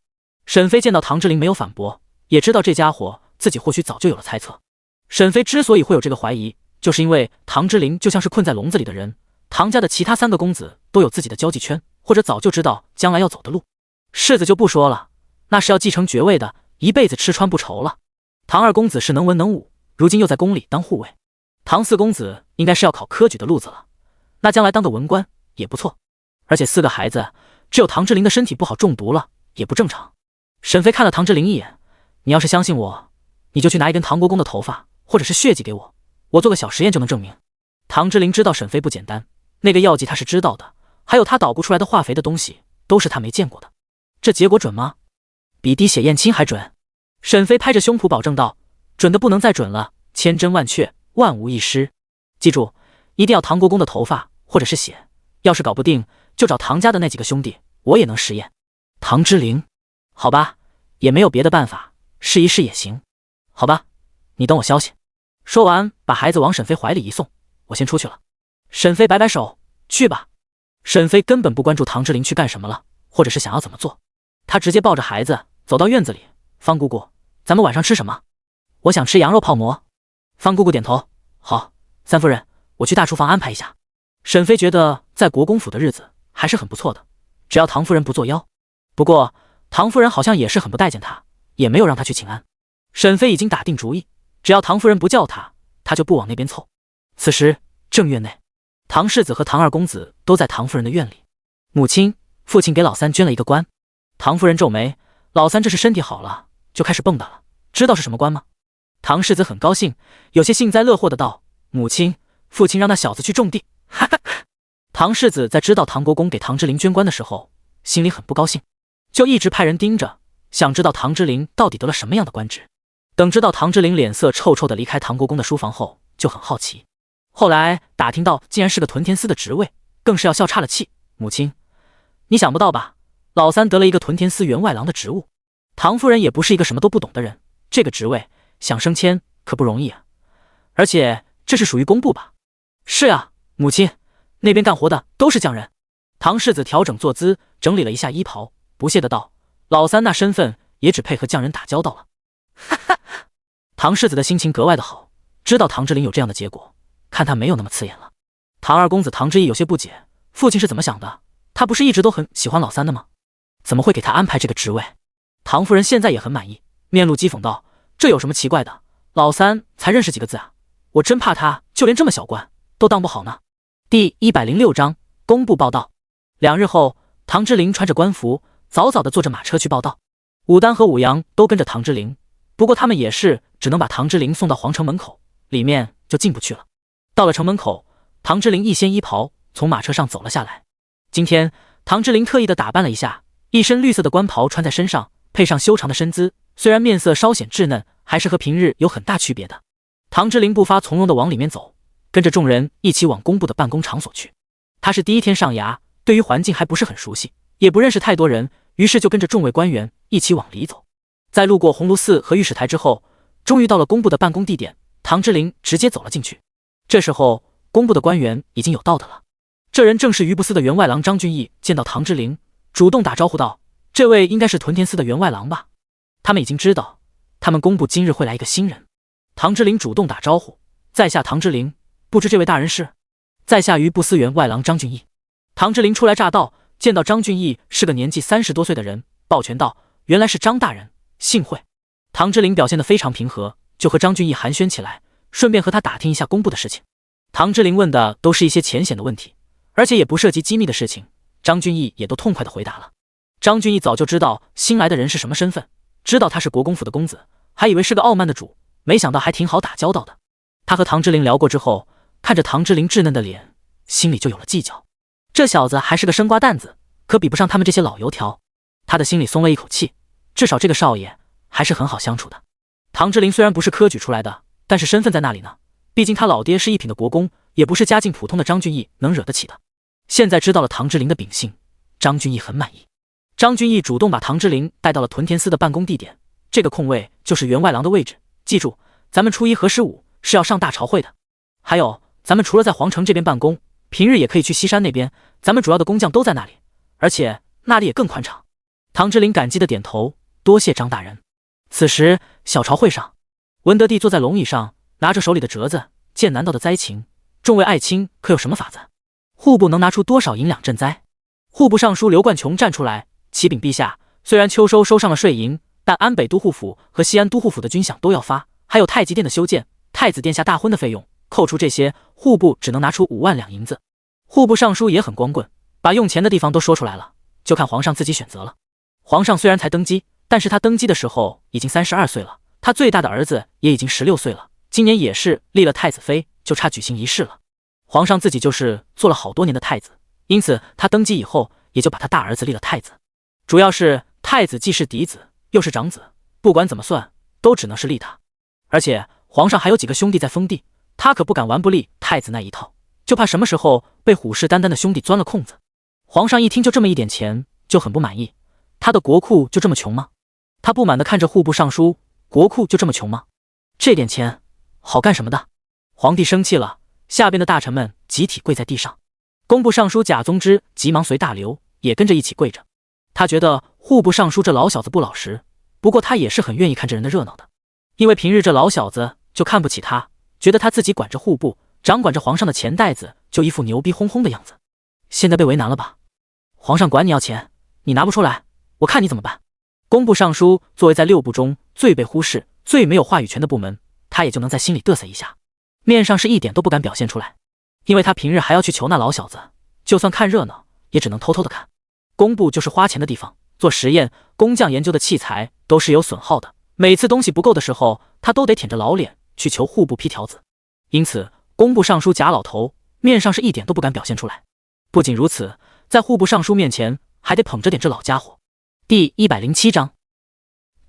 沈飞见到唐之琳没有反驳，也知道这家伙自己或许早就有了猜测。沈飞之所以会有这个怀疑，就是因为唐之琳就像是困在笼子里的人，唐家的其他3个公子都有自己的交际圈，或者早就知道将来要走的路。世子就不说了，那是要继承爵位的，一辈子吃穿不愁了。唐2公子是能文能武，如今又在宫里当护卫。唐4公子应该是要考科举的路子了，那将来当个文官也不错。而且4个孩子，只有唐之琳的身体不好中毒了，也不正常。沈飞看了唐之琳一眼：“你要是相信我，你就去拿一根唐国公的头发或者是血迹给我，我做个小实验就能证明。”唐之琳知道沈飞不简单，那个药剂他是知道的，还有他捣鼓出来的化肥的东西都是他没见过的。这结果准吗？比滴血验亲还准。沈飞拍着胸脯保证道：“准的不能再准了，千真万确，万无一失。记住，一定要唐国公的头发或者是血，要是搞不定，就找唐家的那几个兄弟，我也能实验。”唐之琳：“好吧，也没有别的办法，试一试也行。好吧，你等我消息。”说完，把孩子往沈飞怀里一送：“我先出去了。”沈飞摆摆手：“去吧。”沈飞根本不关注唐之琳去干什么了，或者是想要怎么做，他直接抱着孩子走到院子里：“方姑姑，咱们晚上吃什么？”“我想吃羊肉泡馍。”方姑姑点头：“好，三夫人，我去大厨房安排一下。”沈飞觉得在国公府的日子还是很不错的，只要唐夫人不作妖。不过唐夫人好像也是很不待见他，也没有让他去请安。沈飞已经打定主意，只要唐夫人不叫他，他就不往那边凑。此时正院内，唐世子和唐2公子都在唐夫人的院里。母亲、父亲给老三捐了一个官。唐夫人皱眉：“老三这是身体好了就开始蹦跶了，知道是什么官吗？”唐世子很高兴，有些幸灾乐祸的道：“母亲、父亲让那小子去种地。”哈哈。唐世子在知道唐国公给唐之琳捐官的时候，心里很不高兴，就一直派人盯着，想知道唐之琳到底得了什么样的官职。等知道唐之琳脸色臭臭的离开唐国公的书房后，就很好奇。后来打听到竟然是个屯田司的职位，更是要笑岔了气：“母亲，你想不到吧？老三得了一个屯田司员外郎的职务。唐夫人也不是一个什么都不懂的人，这个职位想升迁可不容易啊。而且这是属于工部吧？”“是啊，母亲，那边干活的都是匠人。”唐世子调整坐姿，整理了一下衣袍，不屑的道：“老三那身份也只配和匠人打交道了。”哈哈。唐世子的心情格外的好，知道唐之琳有这样的结果，看他没有那么刺眼了。唐2公子唐之义有些不解，父亲是怎么想的？他不是一直都很喜欢老三的吗？怎么会给他安排这个职位？唐夫人现在也很满意，面露讥讽道：“这有什么奇怪的？老三才认识几个字啊，我真怕他就连这么小官都当不好呢。”第106章工部报道。2日后，唐之琳穿着官服，早早的坐着马车去报道。武丹和武阳都跟着唐之琳，不过他们也是只能把唐之琳送到皇城门口，里面就进不去了。到了城门口，唐之琳一掀衣袍，从马车上走了下来。今天唐之琳特意的打扮了一下，一身绿色的官袍穿在身上，配上修长的身姿，虽然面色稍显稚嫩，还是和平日有很大区别的。唐之琳步伐从容的往里面走，跟着众人一起往工部的办公场所去。他是第一天上衙，对于环境还不是很熟悉，也不认识太多人，于是就跟着众位官员一起往里走。在路过鸿胪寺和御史台之后，终于到了工部的办公地点。唐之陵直接走了进去。这时候，工部的官员已经有到的了。这人正是余部司的员外郎张俊义。见到唐之陵，主动打招呼道：“这位应该是屯田司的员外郎吧？”他们已经知道，他们工部今日会来一个新人。唐之陵主动打招呼：“在下唐之陵，不知这位大人是？”“在下余部司员外郎张俊义。”唐之陵初来乍到，见到张俊义是个年纪30多岁的人，抱拳道：“原来是张大人，幸会。”唐之陵表现得非常平和，就和张俊义寒暄起来，顺便和他打听一下工部的事情。唐之陵问的都是一些浅显的问题，而且也不涉及机密的事情，张俊义也都痛快地回答了。张俊义早就知道新来的人是什么身份，知道他是国公府的公子，还以为是个傲慢的主，没想到还挺好打交道的。他和唐之陵聊过之后，看着唐之陵稚嫩的脸，心里就有了计较。这小子还是个生瓜蛋子，可比不上他们这些老油条。他的心里松了一口气，至少这个少爷还是很好相处的。唐之陵虽然不是科举出来的，但是身份在那里呢，毕竟他老爹是一品的国公，也不是家境普通的张俊义能惹得起的。现在知道了唐之陵的秉性，张俊义很满意。张俊义主动把唐之陵带到了屯田司的办公地点，这个空位就是员外郎的位置。记住，咱们初一和15是要上大朝会的。还有，咱们除了在皇城这边办公，平日也可以去西山那边，咱们主要的工匠都在那里，而且那里也更宽敞。唐之陵感激的点头，多谢张大人。此时小朝会上，文德帝坐在龙椅上，拿着手里的折子，见南道的灾情，众位爱卿可有什么法子？户部能拿出多少银两赈灾？户部尚书刘冠琼站出来，启禀陛下，虽然秋收收上了税银，但安北都护府和西安都护府的军饷都要发，还有太极殿的修建、太子殿下大婚的费用，扣除这些，户部只能拿出5万两银子。户部尚书也很光棍，把用钱的地方都说出来了，就看皇上自己选择了。皇上虽然才登基，但是他登基的时候已经32岁了，他最大的儿子也已经16岁了，今年也是立了太子妃，就差举行仪式了。皇上自己就是做了好多年的太子，因此他登基以后也就把他大儿子立了太子。主要是太子既是嫡子又是长子，不管怎么算都只能是立他。而且皇上还有几个兄弟在封地，他可不敢玩不立太子那一套，就怕什么时候被虎视眈眈的兄弟钻了空子。皇上一听就这么一点钱，就很不满意。他的国库就这么穷吗？他不满地看着户部尚书，国库就这么穷吗？这点钱好干什么的？皇帝生气了，下边的大臣们集体跪在地上。工部尚书贾宗之急忙随大流也跟着一起跪着。他觉得户部尚书这老小子不老实，不过他也是很愿意看这人的热闹的，因为平日这老小子就看不起他，觉得他自己管着户部，掌管着皇上的钱袋子，就一副牛逼哄哄的样子。现在被为难了吧？皇上管你要钱，你拿不出来，我看你怎么办？工部尚书作为在6部中最被忽视、最没有话语权的部门，他也就能在心里嘚瑟一下，面上是一点都不敢表现出来，因为他平日还要去求那老小子，就算看热闹也只能偷偷的看。工部就是花钱的地方，做实验、工匠研究的器材都是有损耗的，每次东西不够的时候，他都得舔着老脸去求户部批条子。因此工部尚书贾老头面上是一点都不敢表现出来。不仅如此，在户部尚书面前还得捧着点这老家伙。第107章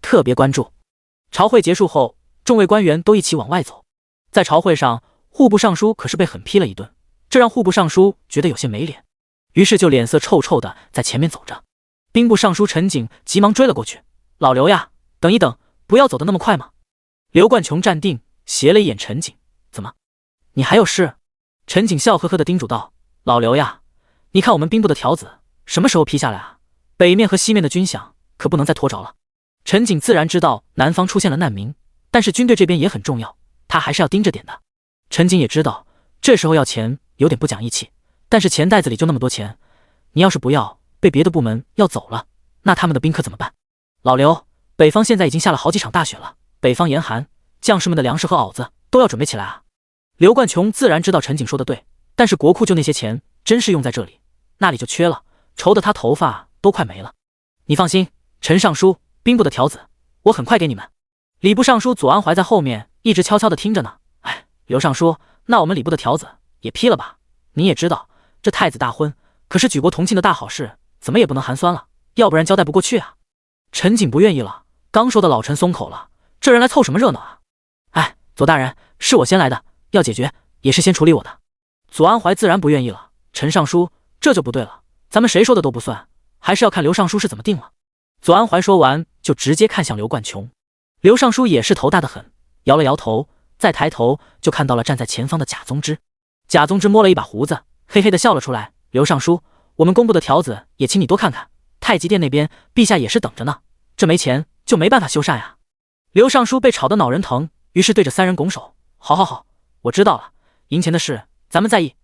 特别关注。朝会结束后，众位官员都一起往外走。在朝会上，户部尚书可是被狠批了一顿，这让户部尚书觉得有些没脸，于是就脸色臭臭的在前面走着。兵部尚书陈景急忙追了过去：“老刘呀，等一等，不要走得那么快嘛。”刘冠琼站定，斜了一眼陈景：“怎么，你还有事？”陈景笑呵呵的叮嘱道：“老刘呀，你看我们兵部的条子什么时候批下来啊？北面和西面的军饷可不能再拖着了。”陈景自然知道南方出现了难民，但是军队这边也很重要，他还是要盯着点的。陈景也知道这时候要钱有点不讲义气，但是钱袋子里就那么多钱，你要是不要，被别的部门要走了，那他们的兵可怎么办？老刘，北方现在已经下了好几场大雪了，北方严寒，将士们的粮食和袄子都要准备起来啊。刘冠琼自然知道陈景说的对，但是国库就那些钱，真是用在这里，那里就缺了，愁得他头发都快没了。你放心，陈尚书，兵部的条子我很快给你们。礼部尚书左安怀在后面一直悄悄地听着呢。哎，刘尚书，那我们礼部的条子也批了吧？你也知道，这太子大婚可是举国同庆的大好事，怎么也不能寒酸了，要不然交代不过去啊。陈景不愿意了，刚说的老陈松口了，这人来凑什么热闹啊？哎，左大人，是我先来的，要解决也是先处理我的。左安怀自然不愿意了。陈尚书，这就不对了，咱们谁说的都不算，还是要看刘尚书是怎么定了。左安怀说完，就直接看向刘冠琼。刘尚书也是头大得很，摇了摇头，再抬头就看到了站在前方的贾宗之。贾宗之摸了一把胡子，嘿嘿地笑了出来。刘尚书，我们公布的条子也请你多看看，太极殿那边陛下也是等着呢，这没钱就没办法修缮呀。刘尚书被吵得脑仁疼，于是对着三人拱手，好，我知道了，赢钱的事咱们在意。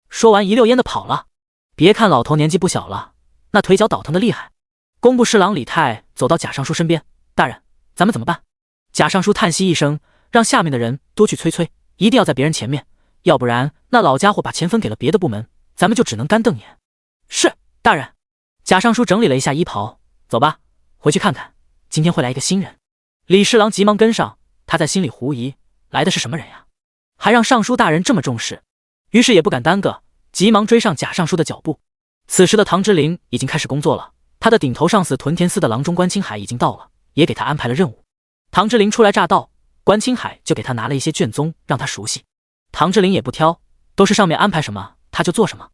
说完一溜烟的跑了。别看老头年纪不小了，那腿脚倒腾的厉害。工部侍郎李泰走到贾尚书身边，大人，咱们怎么办？贾尚书叹息一声，让下面的人多去催，一定要在别人前面，要不然那老家伙把钱分给了别的部门，咱们就只能干瞪眼。是，大人。贾尚书整理了一下衣袍，走吧，回去看看，今天会来一个新人。李侍郎急忙跟上，他在心里狐疑，来的是什么人呀？还让尚书大人这么重视，于是也不敢耽搁，急忙追上贾尚书的脚步。此时的唐之陵已经开始工作了，他的顶头上司屯田司的郎中关青海已经到了，也给他安排了任务。唐之陵初来乍到，关青海就给他拿了一些卷宗让他熟悉。唐之陵也不挑，都是上面安排什么他就做什么。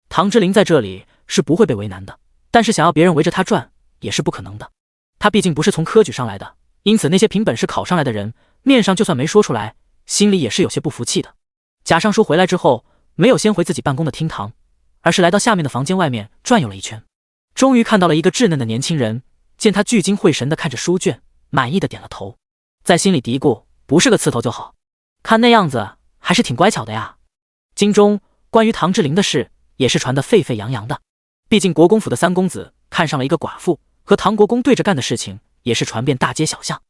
唐之陵在这里是不会被为难的，但是想要别人围着他转也是不可能的。他毕竟不是从科举上来的，因此那些凭本事考上来的人，面上就算没说出来，心里也是有些不服气的。贾尚书回来之后，没有先回自己办公的厅堂，而是来到下面的房间外面转悠了一圈，终于看到了一个稚嫩的年轻人。见他聚精会神地看着书卷，满意的点了头，在心里嘀咕，不是个刺头就好，看那样子还是挺乖巧的呀。京中关于唐之陵的事也是传得沸沸扬扬的，毕竟国公府的三公子看上了一个寡妇，和唐国公对着干的事情也是传遍大街小巷，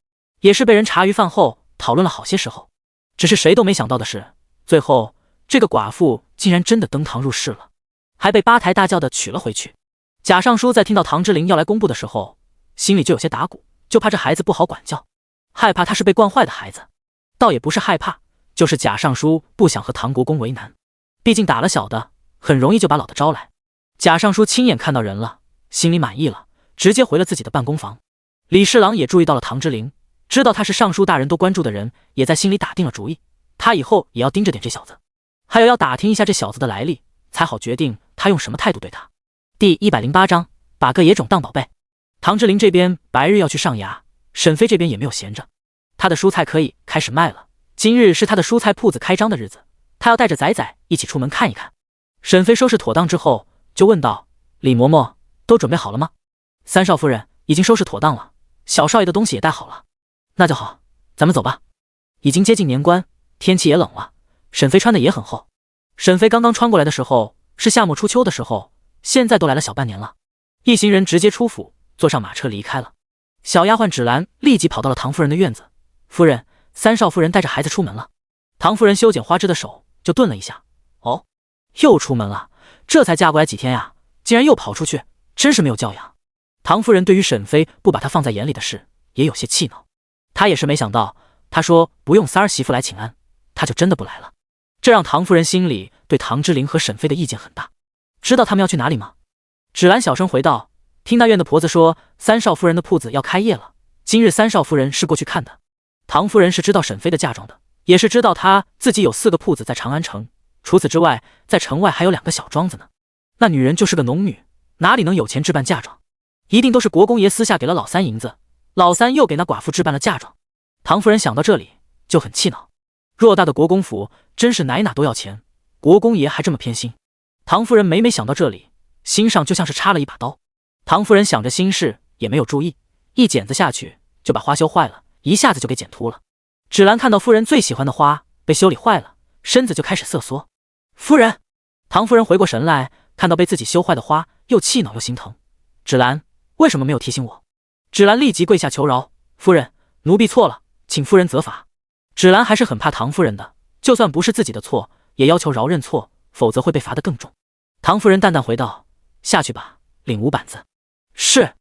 也是被人茶余饭后讨论了好些时候。只是谁都没想到的是，最后这个寡妇竟然真的登堂入室了，还被八抬大轿的娶了回去。贾尚书在听到唐之陵要来公布的时候，心里就有些打鼓，就怕这孩子不好管教，害怕他是被惯坏的孩子。倒也不是害怕，就是贾尚书不想和唐国公为难，毕竟打了小的很容易就把老的招来。贾尚书亲眼看到人了，心里满意了，直接回了自己的办公房。李侍郎也注意到了唐之陵，知道他是尚书大人都关注的人，也在心里打定了主意，他以后也要盯着点这小子，还有要打听一下这小子的来历，才好决定他用什么态度对他。第108章，把个野种当宝贝。唐之陵这边白日要去上衙，沈飞这边也没有闲着，他的蔬菜可以开始卖了。今日是他的蔬菜铺子开张的日子，他要带着仔仔一起出门看一看。沈飞收拾妥当之后，就问道：“李嬷嬷，都准备好了吗？”三少夫人已经收拾妥当了，小少爷的东西也带好了。那就好，咱们走吧。已经接近年关，天气也冷了，沈飞穿的也很厚。沈飞刚刚穿过来的时候是夏末初秋的时候，现在都来了小半年了。一行人直接出府，坐上马车离开了。小丫鬟芷兰立即跑到了唐夫人的院子，夫人，三少夫人带着孩子出门了。唐夫人修剪花枝的手就顿了一下，哦，又出门了，这才嫁过来几天呀，竟然又跑出去，真是没有教养。唐夫人对于沈飞不把她放在眼里的事也有些气恼，她也是没想到，她说不用三儿媳妇来请安，她就真的不来了。这让唐夫人心里对唐之陵和沈飞的意见很大。知道他们要去哪里吗？芷兰小声回道，听那院的婆子说三少夫人的铺子要开业了，今日三少夫人是过去看的。唐夫人是知道沈飞的嫁妆的，也是知道他自己有4个铺子在长安城，除此之外在城外还有2个小庄子呢。那女人就是个农女，哪里能有钱置办嫁妆，一定都是国公爷私下给了老三银子，老三又给那寡妇置办了嫁妆。唐夫人想到这里就很气恼，偌大的国公府真是哪都要钱，国公爷还这么偏心。唐夫人每想到这里，心上就像是插了一把刀。唐夫人想着心事也没有注意，一剪子下去就把花修坏了，一下子就给剪秃了。芷兰看到夫人最喜欢的花被修理坏了，身子就开始瑟缩。夫人，唐夫人回过神来，看到被自己修坏的花，又气恼又心疼。芷兰，为什么没有提醒我？芷兰立即跪下求饶，夫人，奴婢错了，请夫人责罚。芷兰还是很怕唐夫人的，就算不是自己的错，也要求饶认错，否则会被罚得更重。唐夫人淡淡回道，下去吧，领5板子。是，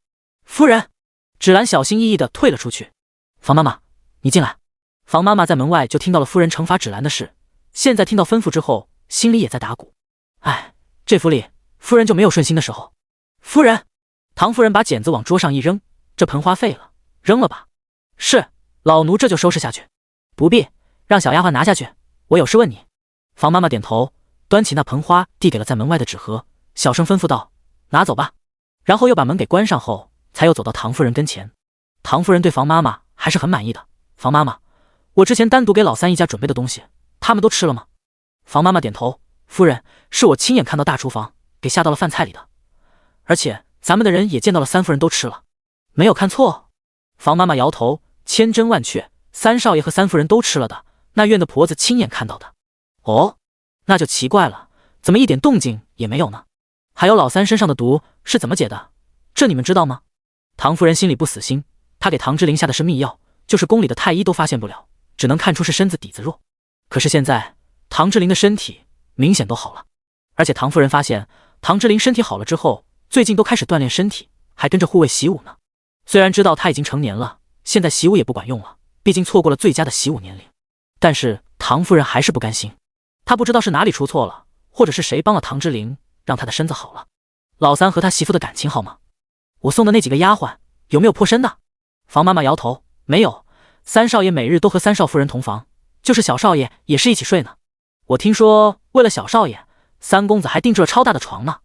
夫人。芷兰小心翼翼地退了出去。房妈妈，你进来。房妈妈在门外就听到了夫人惩罚芷兰的事，现在听到吩咐之后，心里也在打鼓。哎，这府里夫人就没有顺心的时候。夫人，唐夫人把剪子往桌上一扔，这盆花废了，扔了吧。是，老奴这就收拾下去。不必，让小丫鬟拿下去，我有事问你。房妈妈点头，端起那盆花递给了在门外的纸盒，小声吩咐道：“拿走吧。”然后又把门给关上后，才又走到唐夫人跟前。唐夫人对房妈妈还是很满意的。房妈妈，我之前单独给老三一家准备的东西，他们都吃了吗？房妈妈点头，夫人，是我亲眼看到大厨房给下到了饭菜里的，而且咱们的人也见到了三夫人都吃了，没有看错。房妈妈摇头，千真万确，三少爷和三夫人都吃了的，那院的婆子亲眼看到的。哦，那就奇怪了，怎么一点动静也没有呢？还有老三身上的毒是怎么解的？这你们知道吗？唐夫人心里不死心，她给唐之琳下的是秘药，就是宫里的太医都发现不了，只能看出是身子底子弱。可是现在唐之琳的身体明显都好了，而且唐夫人发现唐之琳身体好了之后，最近都开始锻炼身体，还跟着护卫习武呢。虽然知道她已经成年了，现在习武也不管用了，毕竟错过了最佳的习武年龄，但是唐夫人还是不甘心。她不知道是哪里出错了，或者是谁帮了唐之琳，让她的身子好了。老三和他媳妇的感情好吗？我送的那几个丫鬟有没有破身的？房妈妈摇头，没有。三少爷每日都和三少夫人同房，就是小少爷也是一起睡呢。我听说为了小少爷，三公子还定制了超大的床呢。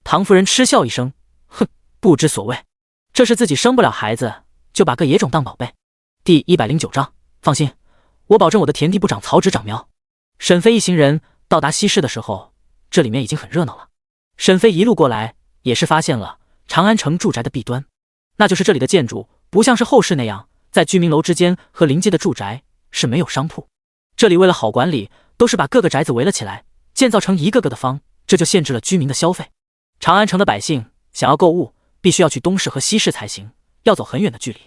唐夫人嗤笑一声，哼，不知所谓，这是自己生不了孩子，就把个野种当宝贝。第109章，放心，我保证我的田地不长草只长苗。沈飞一行人到达西市的时候，这里面已经很热闹了。沈飞一路过来，也是发现了长安城住宅的弊端，那就是这里的建筑不像是后世那样，在居民楼之间和临街的住宅是没有商铺。这里为了好管理，都是把各个宅子围了起来，建造成一个个的坊，这就限制了居民的消费。长安城的百姓想要购物，必须要去东市和西市才行，要走很远的距离。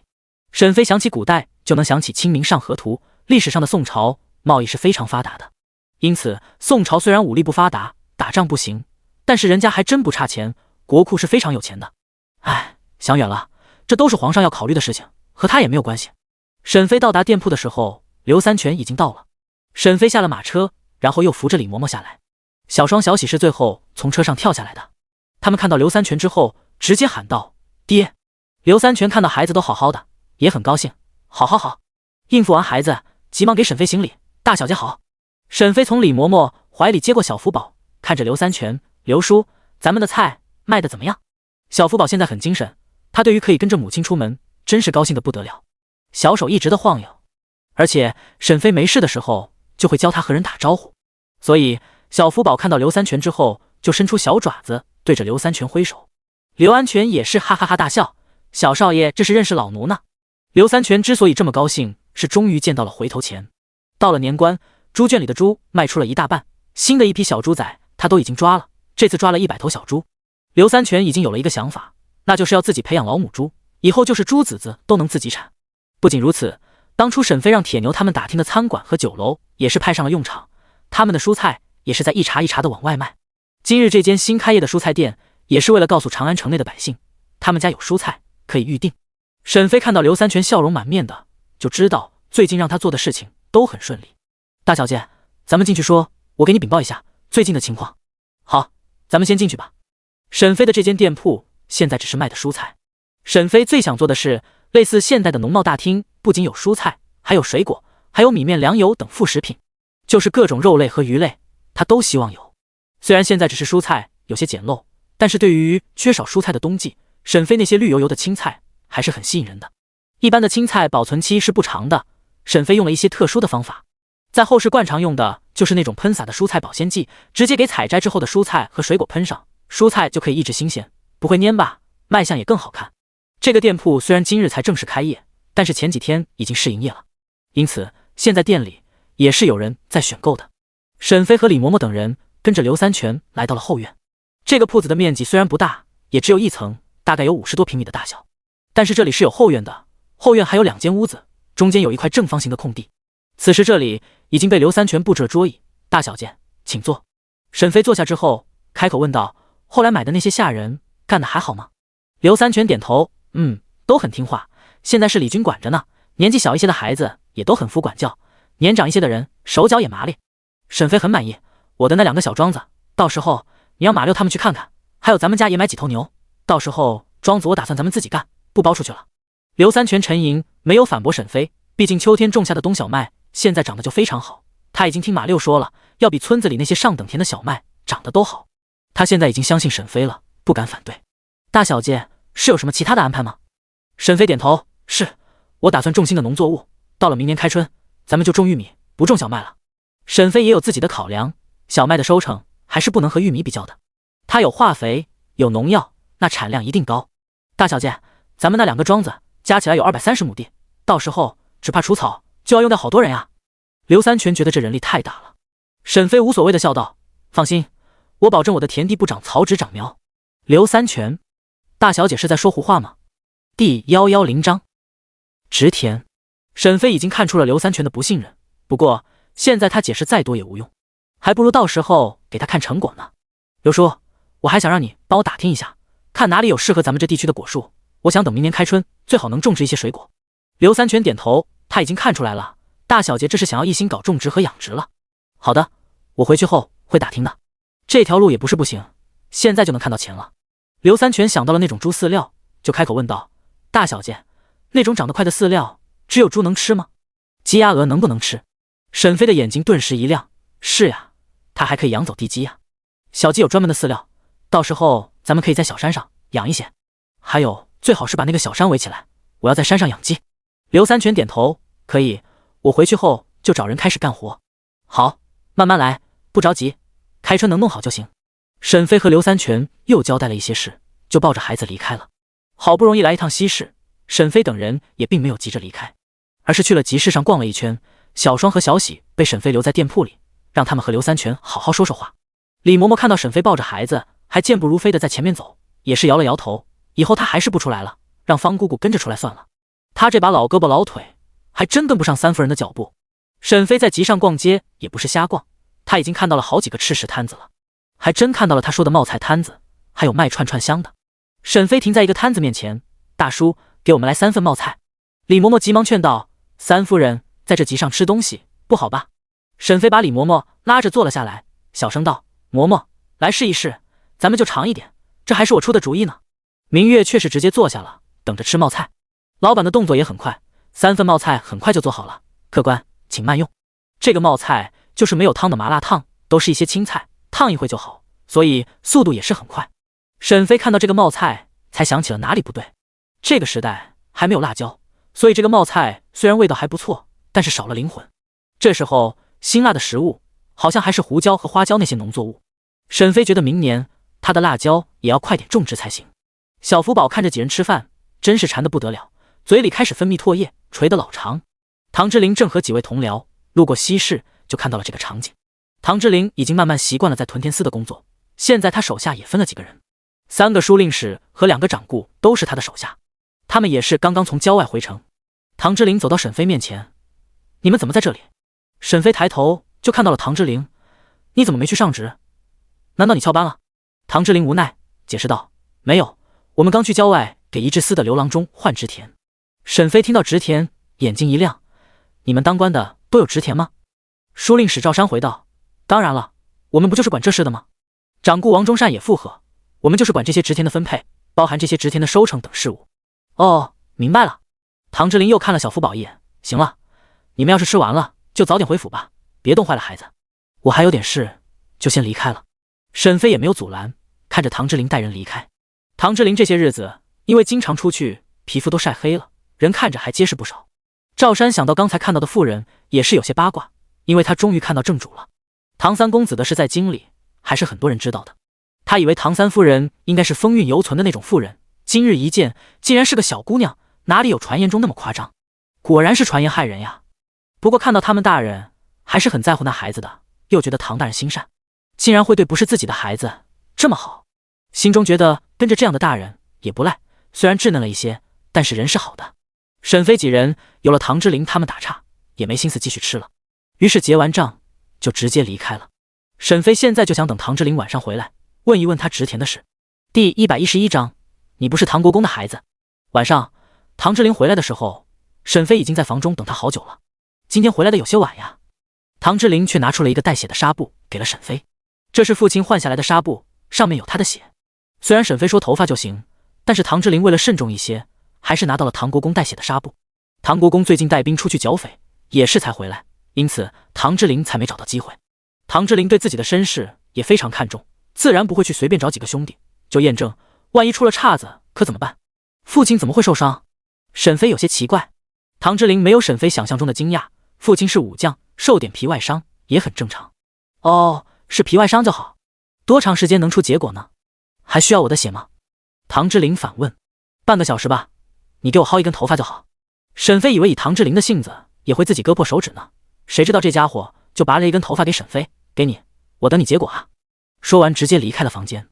沈飞想起古代，就能想起《清明上河图》，历史上的宋朝贸易是非常发达的。因此宋朝虽然武力不发达，打仗不行，但是人家还真不差钱，国库是非常有钱的。唉，想远了，这都是皇上要考虑的事情，和他也没有关系。沈飞到达店铺的时候，刘三全已经到了。沈飞下了马车，然后又扶着李嬷嬷下来。小双、小喜是最后从车上跳下来的。他们看到刘三全之后，直接喊道：“爹！”刘三全看到孩子都好好的，也很高兴。好好好，应付完孩子，急忙给沈飞行礼：“大小姐好。”沈飞从李嬷嬷怀里接过小福宝，看着刘三全：“刘叔，咱们的菜卖得怎么样？”小福宝现在很精神，他对于可以跟着母亲出门，真是高兴得不得了，小手一直的晃悠。而且沈飞没事的时候，就会教他和人打招呼，所以小福宝看到刘三全之后，就伸出小爪子对着刘三全挥手。刘安全也是哈哈哈大笑：“小少爷这是认识老奴呢。”刘三全之所以这么高兴，是终于见到了回头钱。到了年关，猪圈里的猪卖出了一大半，新的一批小猪仔他都已经抓了，这次抓了100头小猪。刘三全已经有了一个想法，那就是要自己培养老母猪，以后就是猪子子都能自己产。不仅如此，当初沈飞让铁牛他们打听的餐馆和酒楼也是派上了用场，他们的蔬菜也是在一茬一茬的往外卖。今日这间新开业的蔬菜店，也是为了告诉长安城内的百姓，他们家有蔬菜可以预定。沈飞看到刘三全笑容满面的，就知道最近让他做的事情都很顺利。大小姐，咱们进去说，我给你禀报一下最近的情况。好，咱们先进去吧。沈飞的这间店铺现在只是卖的蔬菜，沈飞最想做的是类似现代的农贸大厅，不仅有蔬菜，还有水果，还有米面粮油等副食品，就是各种肉类和鱼类，他都希望有。虽然现在只是蔬菜有些简陋，但是对于缺少蔬菜的冬季，沈飞那些绿油油的青菜还是很吸引人的。一般的青菜保存期是不长的，沈飞用了一些特殊的方法，在后市惯常用的就是那种喷洒的蔬菜保鲜剂，直接给采摘之后的蔬菜和水果喷上，蔬菜就可以一直新鲜，不会蔫巴，卖相也更好看。这个店铺虽然今日才正式开业，但是前几天已经试营业了，因此现在店里也是有人在选购的。沈飞和李嬷嬷等人跟着刘三全来到了后院。这个铺子的面积虽然不大，也只有一层，大概有50多平米的大小，但是这里是有后院的，后院还有2间屋子，中间有一块正方形的空地。此时这里已经被刘三全布置了桌椅，大小姐请坐。沈飞坐下之后开口问道：“后来买的那些下人干得还好吗？”刘三全点头：“都很听话，现在是李军管着呢，年纪小一些的孩子也都很服管教，年长一些的人手脚也麻利。”沈飞很满意：“我的那2个小庄子，到时候你要马六他们去看看，还有咱们家也买几头牛，到时候庄子我打算咱们自己干，不包出去了。”刘三全沉吟，没有反驳沈飞，毕竟秋天种下的冬小麦现在长得就非常好，他已经听马六说了，要比村子里那些上等田的小麦长得都好。他现在已经相信沈飞了，不敢反对。大小姐，是有什么其他的安排吗？沈飞点头，是，我打算种新的农作物，到了明年开春，咱们就种玉米，不种小麦了。沈飞也有自己的考量，小麦的收成还是不能和玉米比较的。它有化肥，有农药，那产量一定高。大小姐，咱们那2个庄子加起来有230亩地，到时候只怕除草就要用掉好多人呀。刘三全觉得这人力太大了。沈飞无所谓的笑道，放心，我保证我的田地不长草只长苗。刘三全，大小姐是在说胡话吗？第110章植田。沈飞已经看出了刘三全的不信任，不过现在他解释再多也无用，还不如到时候给他看成果呢。刘叔，我还想让你帮我打听一下，看哪里有适合咱们这地区的果树，我想等明年开春最好能种植一些水果。刘三全点头，他已经看出来了，大小姐这是想要一心搞种植和养殖了。好的，我回去后会打听的。这条路也不是不行，现在就能看到钱了。刘三全想到了那种猪饲料，就开口问道，大小姐，那种长得快的饲料只有猪能吃吗？鸡鸭鹅能不能吃？沈飞的眼睛顿时一亮，是呀，他还可以养走地鸡呀。小鸡有专门的饲料，到时候咱们可以在小山上养一些，还有最好是把那个小山围起来，我要在山上养鸡。刘三全点头，可以，我回去后就找人开始干活。好，慢慢来，不着急，开春能弄好就行。沈飞和刘三全又交代了一些事，就抱着孩子离开了。好不容易来一趟西市，沈飞等人也并没有急着离开，而是去了集市上逛了一圈。小双和小喜被沈飞留在店铺里，让他们和刘三全好好说说话。李嬷嬷看到沈飞抱着孩子还健步如飞的在前面走，也是摇了摇头，以后他还是不出来了，让方姑姑跟着出来算了。他这把老胳膊老腿还真跟不上三夫人的脚步。沈飞在集上逛街也不是瞎逛，他已经看到了好几个吃食摊子了，还真看到了他说的冒菜摊子，还有卖串串香的。沈飞停在一个摊子面前，大叔，给我们来3份冒菜。李嬷嬷急忙劝道，三夫人在这集上吃东西不好吧？沈飞把李嬷嬷拉着坐了下来，小声道，嬷嬷，来试一试，咱们就尝一点，这还是我出的主意呢。明月却是直接坐下了，等着吃冒菜。老板的动作也很快，3份冒菜很快就做好了，客官请慢用。这个冒菜就是没有汤的麻辣烫，都是一些青菜，烫一会就好，所以速度也是很快。沈飞看到这个冒菜才想起了哪里不对，这个时代还没有辣椒，所以这个冒菜虽然味道还不错，但是少了灵魂。这时候辛辣的食物好像还是胡椒和花椒那些农作物。沈飞觉得明年他的辣椒也要快点种植才行。小福宝看着几人吃饭，真是馋得不得了，嘴里开始分泌唾液，垂得老长。唐之琳正和几位同僚路过西市，就看到了这个场景。唐之琳已经慢慢习惯了在屯田司的工作，现在他手下也分了几个人，3个书令使和2个掌顾都是他的手下，他们也是刚刚从郊外回城。唐之琳走到沈飞面前，你们怎么在这里？沈飞抬头就看到了唐之琳，你怎么没去上职？难道你翘班了？唐之琳无奈解释道，没有，我们刚去郊外给一至司的刘郎中换植田。沈飞听到植田，眼睛一亮，你们当官的都有植田吗？书令史赵山回道，当然了，我们不就是管这事的吗？掌顾王忠善也附和，我们就是管这些植田的分配，包含这些植田的收成等事务。哦，明白了。唐之琳又看了小福宝一眼，行了，你们要是吃完了就早点回府吧，别冻坏了孩子，我还有点事，就先离开了。沈飞也没有阻拦，看着唐之琳带人离开。唐之琳这些日子因为经常出去，皮肤都晒黑了，人看着还结实不少。赵山想到刚才看到的妇人，也是有些八卦，因为他终于看到正主了。唐三公子的事在京里还是很多人知道的，他以为唐三夫人应该是风韵犹存的那种妇人，今日一见竟然是个小姑娘，哪里有传言中那么夸张？果然是传言害人呀。不过看到他们大人还是很在乎那孩子的，又觉得唐大人心善，竟然会对不是自己的孩子这么好，心中觉得跟着这样的大人也不赖，虽然稚嫩了一些，但是人是好的。沈飞几人有了唐之琳他们打岔，也没心思继续吃了，于是结完账就直接离开了。沈飞现在就想等唐之琳晚上回来，问一问他植田的事。第111章，你不是唐国公的孩子。晚上唐之琳回来的时候，沈飞已经在房中等他好久了。今天回来的有些晚呀。唐之琳却拿出了一个带血的纱布给了沈飞，这是父亲换下来的纱布，上面有他的血。虽然沈飞说头发就行，但是唐之琳为了慎重一些，还是拿到了唐国公带血的纱布。唐国公最近带兵出去剿匪，也是才回来，因此唐之琳才没找到机会。唐之琳对自己的身世也非常看重，自然不会去随便找几个兄弟就验证，万一出了岔子可怎么办？父亲怎么会受伤？沈飞有些奇怪。唐之琳没有沈飞想象中的惊讶，父亲是武将，受点皮外伤也很正常。哦，是皮外伤就好，多长时间能出结果呢？还需要我的血吗？唐之琳反问。半个小时吧，你给我薅一根头发就好。沈飞以为以唐之琳的性子也会自己割破手指呢，谁知道这家伙就拔了一根头发给沈飞，给你，我等你结果啊。说完直接离开了房间。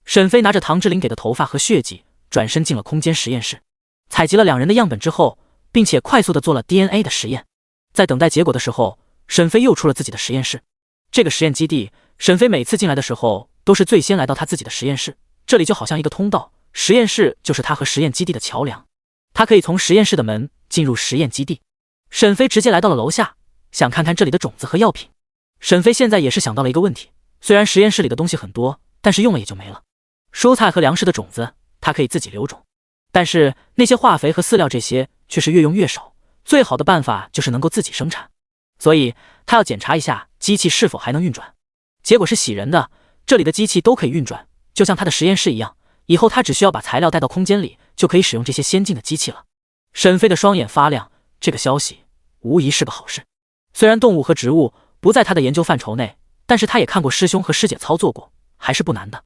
沈飞拿着唐之琳给的头发和血迹，转身进了空间实验室，采集了2人的样本之后，并且快速的做了 DNA 的实验。在等待结果的时候，沈飞又出了自己的实验室。这个实验基地，沈飞每次进来的时候都是最先来到他自己的实验室，这里就好像一个通道，实验室就是他和实验基地的桥梁，他可以从实验室的门进入实验基地。沈飞直接来到了楼下，想看看这里的种子和药品。沈飞现在也是想到了一个问题，虽然实验室里的东西很多，但是用了也就没了。蔬菜和粮食的种子他可以自己留种，但是那些化肥和饲料这些却是越用越少，最好的办法就是能够自己生产，所以他要检查一下机器是否还能运转。结果是喜人的，这里的机器都可以运转，就像他的实验室一样，以后他只需要把材料带到空间里，就可以使用这些先进的机器了。沈飞的双眼发亮，这个消息无疑是个好事。虽然动物和植物不在他的研究范畴内，但是他也看过师兄和师姐操作过，还是不难的。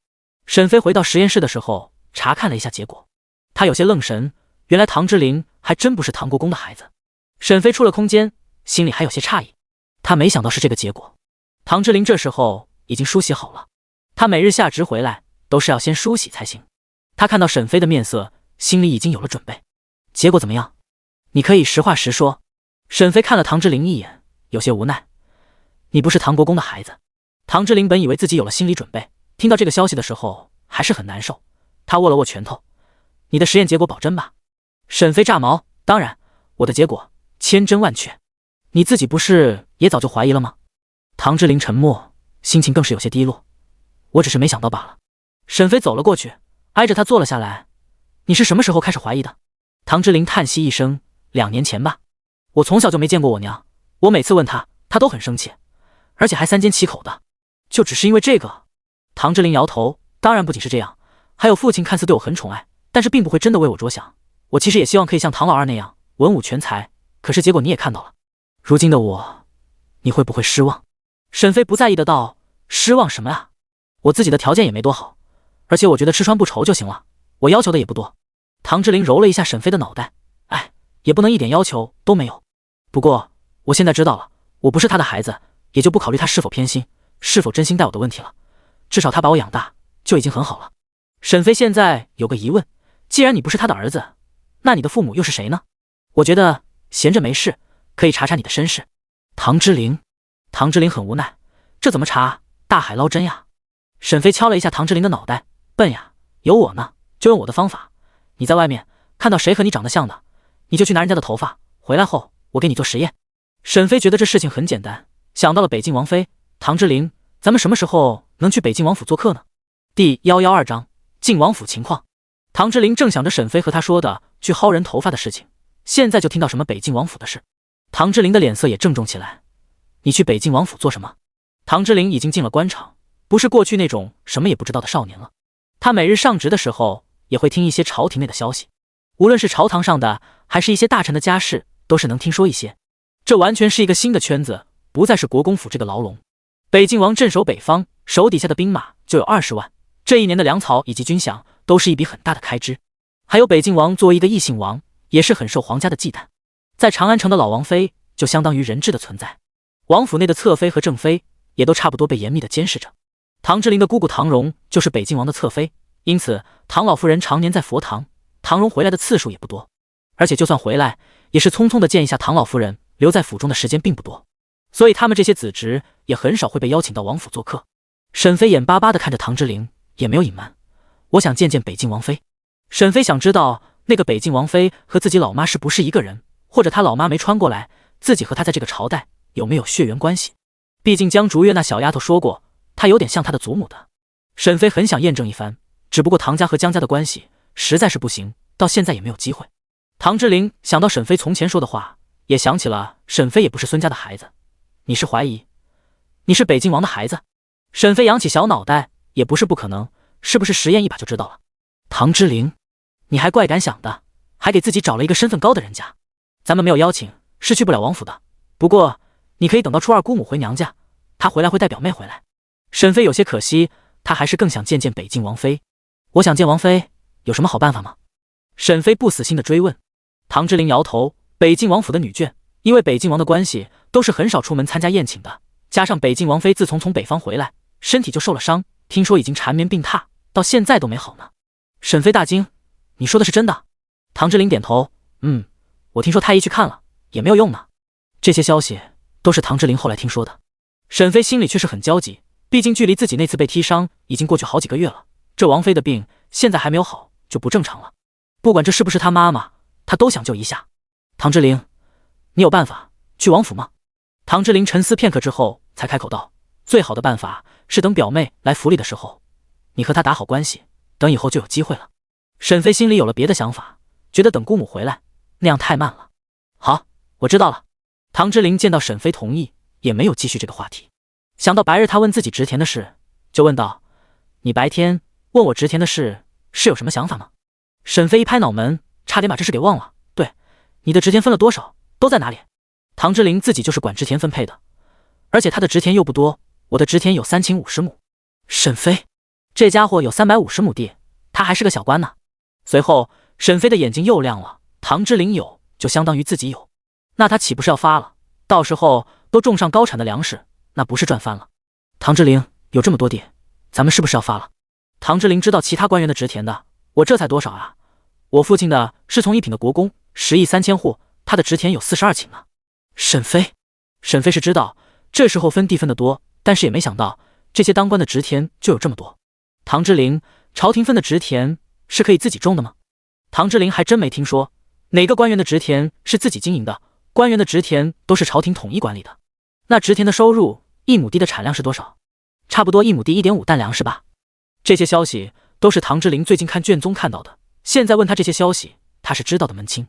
沈飞回到实验室的时候，查看了一下结果，他有些愣神，原来唐之琳还真不是唐国公的孩子。沈飞出了空间，心里还有些诧异，他没想到是这个结果。唐之琳这时候已经梳洗好了，他每日下职回来都是要先梳洗才行。他看到沈飞的面色，心里已经有了准备。结果怎么样？你可以实话实说。沈飞看了唐之琳一眼，有些无奈。你不是唐国公的孩子。唐之琳本以为自己有了心理准备，听到这个消息的时候还是很难受，他握了握拳头。你的实验结果保真吧？沈飞炸毛，当然，我的结果千真万确。你自己不是也早就怀疑了吗？唐之琳沉默，心情更是有些低落。我只是没想到罢了。沈飞走了过去，挨着他坐了下来。你是什么时候开始怀疑的？唐之琳叹息一声，2年前吧。我从小就没见过我娘，我每次问她，她都很生气，而且还3缄其口的。就只是因为这个？唐之琳摇头，当然不仅是这样，还有父亲看似对我很宠爱，但是并不会真的为我着想。我其实也希望可以像唐老二那样文武全才，可是结果你也看到了，如今的我，你会不会失望？沈飞不在意的道，失望什么啊？我自己的条件也没多好，而且我觉得吃穿不愁就行了，我要求的也不多。唐之琳揉了一下沈飞的脑袋，哎，也不能一点要求都没有。不过我现在知道了，我不是他的孩子，也就不考虑他是否偏心，是否真心待我的问题了。至少他把我养大就已经很好了。沈飞现在有个疑问，既然你不是他的儿子，那你的父母又是谁呢？我觉得闲着没事可以查查你的身世。唐之琳很无奈，这怎么查？大海捞针呀。沈飞敲了一下唐之琳的脑袋，笨呀，有我呢，就用我的方法。你在外面看到谁和你长得像的，你就去拿人家的头发，回来后我给你做实验。沈飞觉得这事情很简单，想到了北境王妃。唐之琳，咱们什么时候能去北境王府做客呢？第112章晋王府情况。唐之琳正想着沈飞和他说的去薅人头发的事情，现在就听到什么北境王府的事。唐之琳的脸色也郑重起来。你去北境王府做什么？唐之琳已经进了官场，不是过去那种什么也不知道的少年了。他每日上职的时候也会听一些朝廷内的消息，无论是朝堂上的还是一些大臣的家事，都是能听说一些。这完全是一个新的圈子，不再是国公府这个牢笼。北境王镇守北方，手底下的兵马就有20万，这一年的粮草以及军饷都是一笔很大的开支。还有北境王作为一个异姓王，也是很受皇家的忌惮。在长安城的老王妃就相当于人质的存在，王府内的侧妃和正妃也都差不多被严密的监视着。唐之琳的姑姑唐荣就是北境王的侧妃，因此唐老夫人常年在佛堂，唐荣回来的次数也不多，而且就算回来，也是匆匆的见一下唐老夫人，留在府中的时间并不多，所以他们这些子侄也很少会被邀请到王府做客。沈飞眼巴巴的看着唐之琳，也没有隐瞒，我想见见北境王妃。沈飞想知道那个北境王妃和自己老妈是不是一个人，或者他老妈没穿过来，自己和他在这个朝代有没有血缘关系。毕竟江竹月那小丫头说过，她有点像她的祖母的。沈飞很想验证一番，只不过唐家和江家的关系实在是不行，到现在也没有机会。唐之琳想到沈飞从前说的话，也想起了沈飞也不是孙家的孩子。你是怀疑你是北境王的孩子？沈飞扬起小脑袋，也不是不可能，是不是实验一把就知道了？唐之灵，你还怪敢想的，还给自己找了一个身份高的人家。咱们没有邀请，是去不了王府的。不过你可以等到初二姑母回娘家，她回来会带表妹回来。沈飞有些可惜，他还是更想见见北境王妃。我想见王妃，有什么好办法吗？沈飞不死心的追问。唐之灵摇头，北境王府的女眷，因为北境王的关系，都是很少出门参加宴请的。加上北境王妃自从北方回来，身体就受了伤，听说已经缠绵病榻，到现在都没好呢。沈飞大惊，你说的是真的？唐之灵点头，我听说太医去看了，也没有用呢。这些消息都是唐之灵后来听说的。沈飞心里却是很焦急，毕竟距离自己那次被踢伤已经过去好几个月了，这王妃的病现在还没有好，就不正常了。不管这是不是他妈妈，他都想救一下。唐之灵，你有办法去王府吗？唐之灵沉思片刻之后才开口道，最好的办法是等表妹来府里的时候，你和她打好关系，等以后就有机会了。沈飞心里有了别的想法，觉得等姑母回来那样太慢了。好，我知道了。唐之灵见到沈飞同意，也没有继续这个话题。想到白日他问自己植田的事，就问道，你白天问我植田的事是有什么想法吗？沈飞一拍脑门，差点把这事给忘了。对，你的植田分了多少，都在哪里？唐之灵自己就是管植田分配的，而且他的植田又不多，我的植田有3顷50亩。沈飞，这家伙有350亩地，他还是个小官呢。随后沈飞的眼睛又亮了，唐之灵有就相当于自己有，那他岂不是要发了？到时候都种上高产的粮食，那不是赚翻了？唐之灵有这么多地，咱们是不是要发了？唐之灵知道其他官员的植田的，我这才多少啊？我父亲的是从1品的国公，10亿3千户，他的植田有42顷呢。沈飞是知道这时候分地分得多，但是也没想到这些当官的植田就有这么多。唐之灵，朝廷分的植田是可以自己种的吗？唐之灵还真没听说哪个官员的植田是自己经营的，官员的植田都是朝廷统一管理的。那植田的收入，1亩地的产量是多少？差不多1亩地1.5担粮食吧。这些消息都是唐之灵最近看卷宗看到的，现在问他这些消息，他是知道的门清。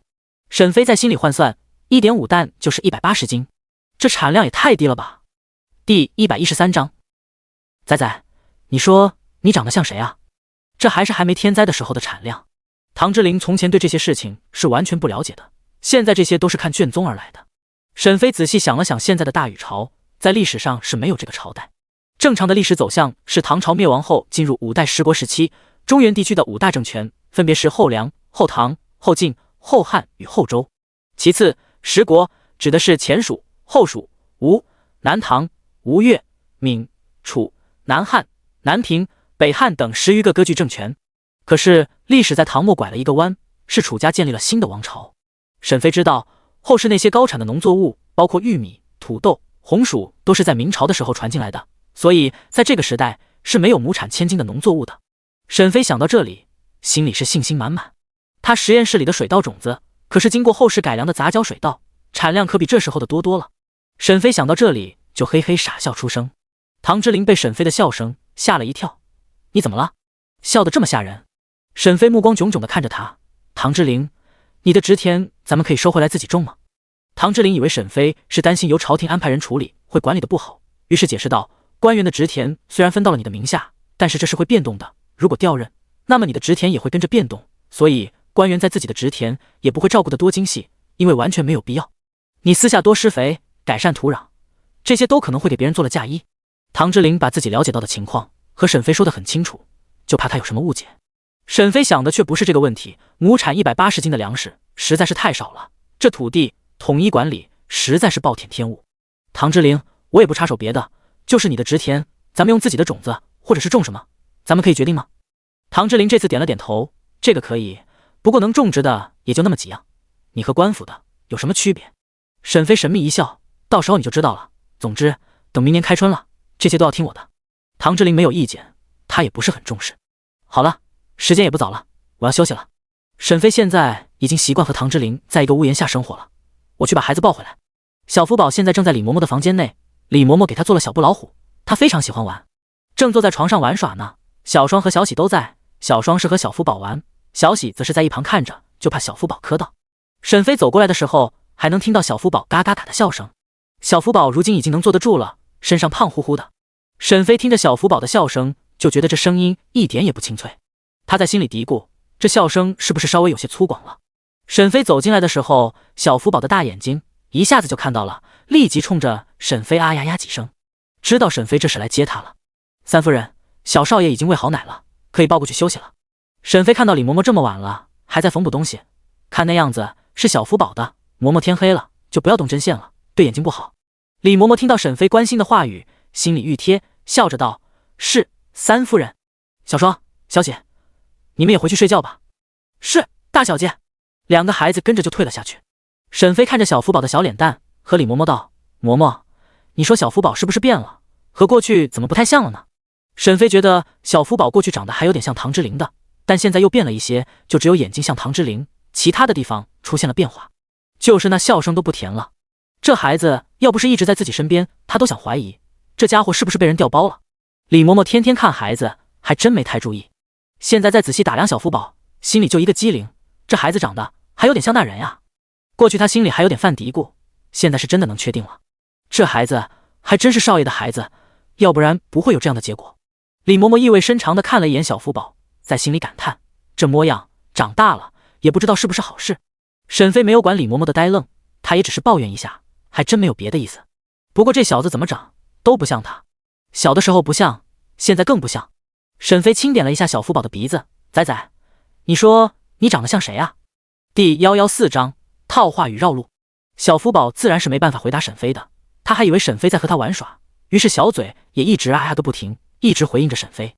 沈飞在心里换算，1.5担就是180斤，这产量也太低了吧。第113章，仔，你说你长得像谁啊？这还是还没天灾的时候的产量。唐之灵从前对这些事情是完全不了解的，现在这些都是看卷宗而来的。沈飞仔细想了想，现在的大禹朝在历史上是没有这个朝代。正常的历史走向是唐朝灭亡后进入5代十国时期，中原地区的5大政权分别是后梁、后唐、后晋、后汉与后周。其次，十国指的是前蜀、后蜀、吴、南唐、吴越、闽、楚、南汉、南平、北汉等10余个割据政权。可是历史在唐末拐了一个弯，是楚家建立了新的王朝。沈飞知道后世那些高产的农作物，包括玉米、土豆、红薯，都是在明朝的时候传进来的，所以在这个时代是没有亩产1000斤的农作物的。沈飞想到这里，心里是信心满满。他实验室里的水稻种子可是经过后世改良的杂交水稻，产量可比这时候的多多了。沈飞想到这里就嘿嘿傻笑出声。唐之灵被沈飞的笑声吓了一跳，你怎么了？笑得这么吓人？沈飞目光炯炯地看着他，唐之灵，你的植田咱们可以收回来自己种吗？唐之灵以为沈飞是担心由朝廷安排人处理会管理的不好，于是解释道，官员的植田虽然分到了你的名下，但是这是会变动的，如果调任，那么你的植田也会跟着变动，所以官员在自己的植田也不会照顾得多精细，因为完全没有必要。你私下多施肥，改善土壤，这些都可能会给别人做了嫁衣。唐之灵把自己了解到的情况和沈飞说得很清楚，就怕他有什么误解。沈飞想的却不是这个问题，亩产180斤的粮食实在是太少了，这土地统一管理实在是暴殄天物。唐之灵，我也不插手别的，就是你的植田，咱们用自己的种子或者是种什么，咱们可以决定吗？唐之灵这次点了点头，这个可以，不过能种植的也就那么几样，你和官府的有什么区别？沈飞神秘一笑，到时候你就知道了。总之等明年开春了，这些都要听我的。唐之灵没有意见，他也不是很重视。好了，时间也不早了，我要休息了。沈飞现在已经习惯和唐之灵在一个屋檐下生活了，我去把孩子抱回来。小福宝现在正在李嬷嬷的房间内，李嬷嬷给他做了小布老虎，他非常喜欢玩，正坐在床上玩耍呢。小双和小喜都在，小双是和小福宝玩，小喜则是在一旁看着，就怕小福宝磕到。沈飞走过来的时候，还能听到小福宝嘎嘎嘎的笑声。小福宝如今已经能坐得住了，身上胖乎乎的。沈飞听着小福宝的笑声，就觉得这声音一点也不清脆。他在心里嘀咕，这笑声是不是稍微有些粗犷了？沈飞走进来的时候，小福宝的大眼睛一下子就看到了，立即冲着沈飞啊呀呀几声，知道沈飞这是来接他了。三夫人，小少爷已经喂好奶了，可以抱过去休息了。沈飞看到李嬷嬷这么晚了还在缝补东西，看那样子是小福宝的，嬷嬷天黑了就不要动针线了，对眼睛不好。李嬷嬷听到沈飞关心的话语，心里愈贴，笑着道：是，三夫人。小双、小喜，你们也回去睡觉吧。是，大小姐。两个孩子跟着就退了下去。沈飞看着小福宝的小脸蛋，和李嬷嬷道：嬷嬷，你说小福宝是不是变了？和过去怎么不太像了呢？沈飞觉得小福宝过去长得还有点像唐之灵的，但现在又变了一些，就只有眼睛像唐之灵，其他的地方出现了变化，就是那笑声都不甜了。这孩子要不是一直在自己身边，他都想怀疑这家伙是不是被人调包了。李嬷嬷天天看孩子，还真没太注意，现在再仔细打量小福宝，心里就一个机灵，这孩子长得还有点像那人呀。过去他心里还有点犯嘀咕，现在是真的能确定了，这孩子还真是少爷的孩子，要不然不会有这样的结果。李嬷嬷意味深长地看了一眼小福宝，在心里感叹，这模样长大了也不知道是不是好事。沈飞没有管李嬷嬷的呆愣，他也只是抱怨一下，还真没有别的意思。不过这小子怎么长都不像他，小的时候不像，现在更不像。沈飞轻点了一下小福宝的鼻子，仔仔，你说你长得像谁啊？第114章套话与绕路。小福宝自然是没办法回答沈飞的，他还以为沈飞在和他玩耍，于是小嘴也一直啊呀个不停，一直回应着沈飞。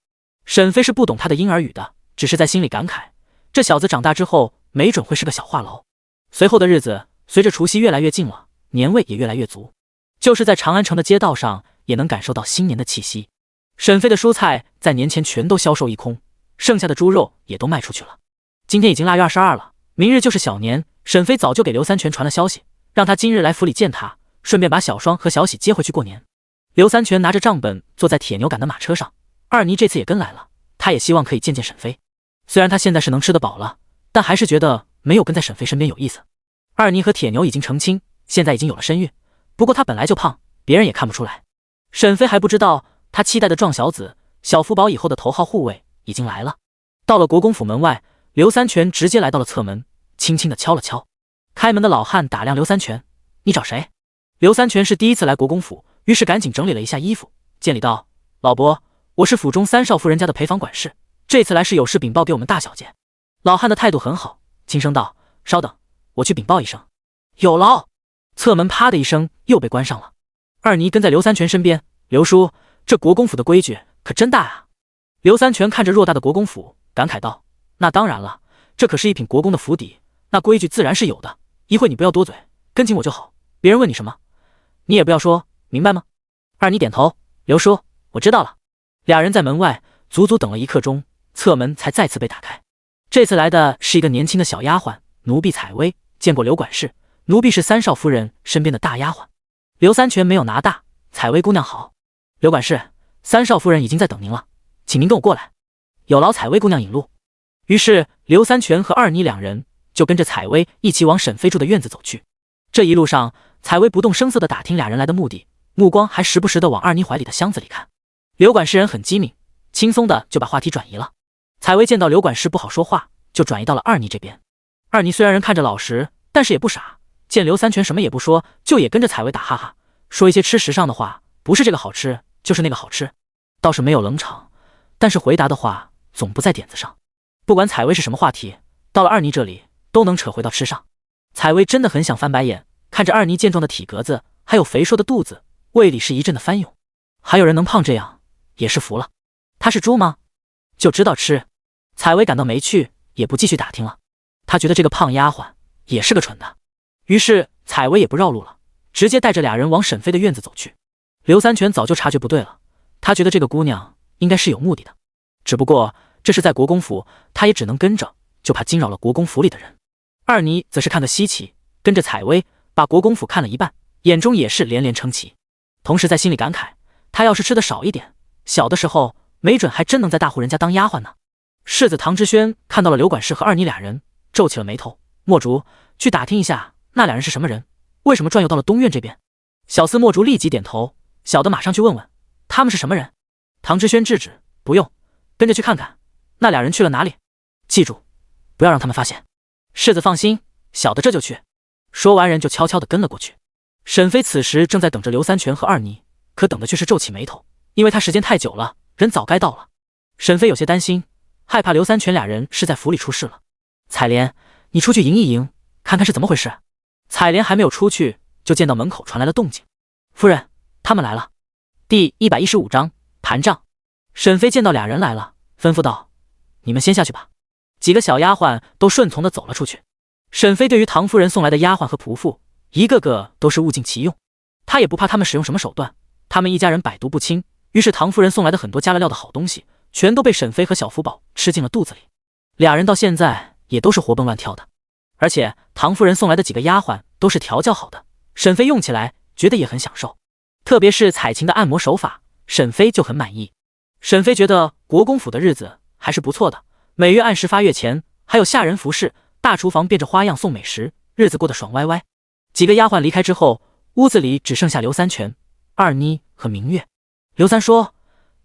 沈飞是不懂他的婴儿语的，只是在心里感慨，这小子长大之后没准会是个小话痨。随后的日子，随着除夕越来越近了，年味也越来越足，就是在长安城的街道上也能感受到新年的气息。沈飞的蔬菜在年前全都销售一空，剩下的猪肉也都卖出去了。今天已经腊月22了，明日就是小年，沈飞早就给刘三全传了消息，让他今日来府里见他，顺便把小双和小喜接回去过年。刘三全拿着账本坐在铁牛赶的马车上，二妮这次也跟来了，他也希望可以见见沈飞。虽然他现在是能吃得饱了，但还是觉得没有跟在沈飞身边有意思。二妮和铁牛已经成亲，现在已经有了身孕，不过他本来就胖，别人也看不出来。沈飞还不知道，他期待的壮小子小福宝以后的头号护卫已经来了。到了国公府门外，刘三全直接来到了侧门，轻轻地敲了敲。开门的老汉打量刘三全：你找谁？刘三全是第一次来国公府，于是赶紧整理了一下衣服，见礼道：老伯，我是府中三少夫人家的陪房管事，这次来是有事禀报给我们大小姐。老汉的态度很好，轻声道：稍等，我去禀报一声。有劳。侧门啪的一声又被关上了。二妮跟在刘三全身边：刘叔，这国公府的规矩可真大啊。刘三全看着偌大的国公府，感慨道：那当然了，这可是一品国公的府邸，那规矩自然是有的。一会你不要多嘴，跟紧我就好，别人问你什么你也不要说，明白吗？二妮点头：刘叔，我知道了。俩人在门外足足等了1刻钟，侧门才再次被打开。这次来的是一个年轻的小丫鬟，奴婢采薇，见过刘管事，奴婢是三少夫人身边的大丫鬟。刘三全没有拿大，采薇姑娘好。刘管事，三少夫人已经在等您了，请您跟我过来。有劳采薇姑娘引路。于是刘三全和二妮两人就跟着采薇一起往沈飞住的院子走去。这一路上，采薇不动声色地打听俩人来的目的，目光还时不时地往二妮怀里的箱子里看。刘管事人很机敏，轻松的就把话题转移了。采薇见到刘管事不好说话，就转移到了二妮这边。二妮虽然人看着老实，但是也不傻，见刘三全什么也不说，就也跟着采薇打哈哈，说一些吃食上的话，不是这个好吃就是那个好吃，倒是没有冷场，但是回答的话总不在点子上。不管采薇是什么话题，到了二妮这里都能扯回到吃上。采薇真的很想翻白眼，看着二妮健壮的体格子还有肥硕的肚子，胃里是一阵的翻涌。还有人能胖这样，也是服了。他是猪吗？就知道吃。采薇感到没趣，也不继续打听了。他觉得这个胖丫鬟也是个蠢的，于是采薇也不绕路了，直接带着俩人往沈飞的院子走去。刘三全早就察觉不对了，他觉得这个姑娘应该是有目的的，只不过这是在国公府，他也只能跟着，就怕惊扰了国公府里的人。二妮则是看个稀奇，跟着采薇把国公府看了一半，眼中也是连连称奇，同时在心里感慨，他要是吃的少一点，小的时候没准还真能在大户人家当丫鬟呢。世子唐之轩看到了刘管事和二妮俩人，皱起了眉头：墨竹，去打听一下那俩人是什么人，为什么转悠到了东院这边？小厮墨竹立即点头，小的马上去问问，他们是什么人。唐知轩制止，不用，跟着去看看，那俩人去了哪里？记住，不要让他们发现。世子放心，小的这就去。说完，人就悄悄地跟了过去。沈飞此时正在等着刘三全和二妮，可等的却是皱起眉头，因为他时间太久了，人早该到了。沈飞有些担心，害怕刘三全俩人是在府里出事了。采莲，你出去迎一迎，看看是怎么回事。采莲还没有出去，就见到门口传来了动静。夫人，他们来了。第115章盘账。沈飞见到俩人来了，吩咐道：“你们先下去吧。”几个小丫鬟都顺从地走了出去。沈飞对于唐夫人送来的丫鬟和仆妇，一个个都是物尽其用，他也不怕他们使用什么手段，他们一家人百毒不侵。于是唐夫人送来的很多加了料的好东西，全都被沈飞和小福宝吃进了肚子里。俩人到现在也都是活蹦乱跳的，而且唐夫人送来的几个丫鬟都是调教好的，沈飞用起来觉得也很享受，特别是彩琴的按摩手法，沈飞就很满意。沈飞觉得国公府的日子还是不错的，每月按时发月钱，还有下人服侍，大厨房变着花样送美食，日子过得爽歪歪。几个丫鬟离开之后，屋子里只剩下刘三全、二妮和明月。刘三说：“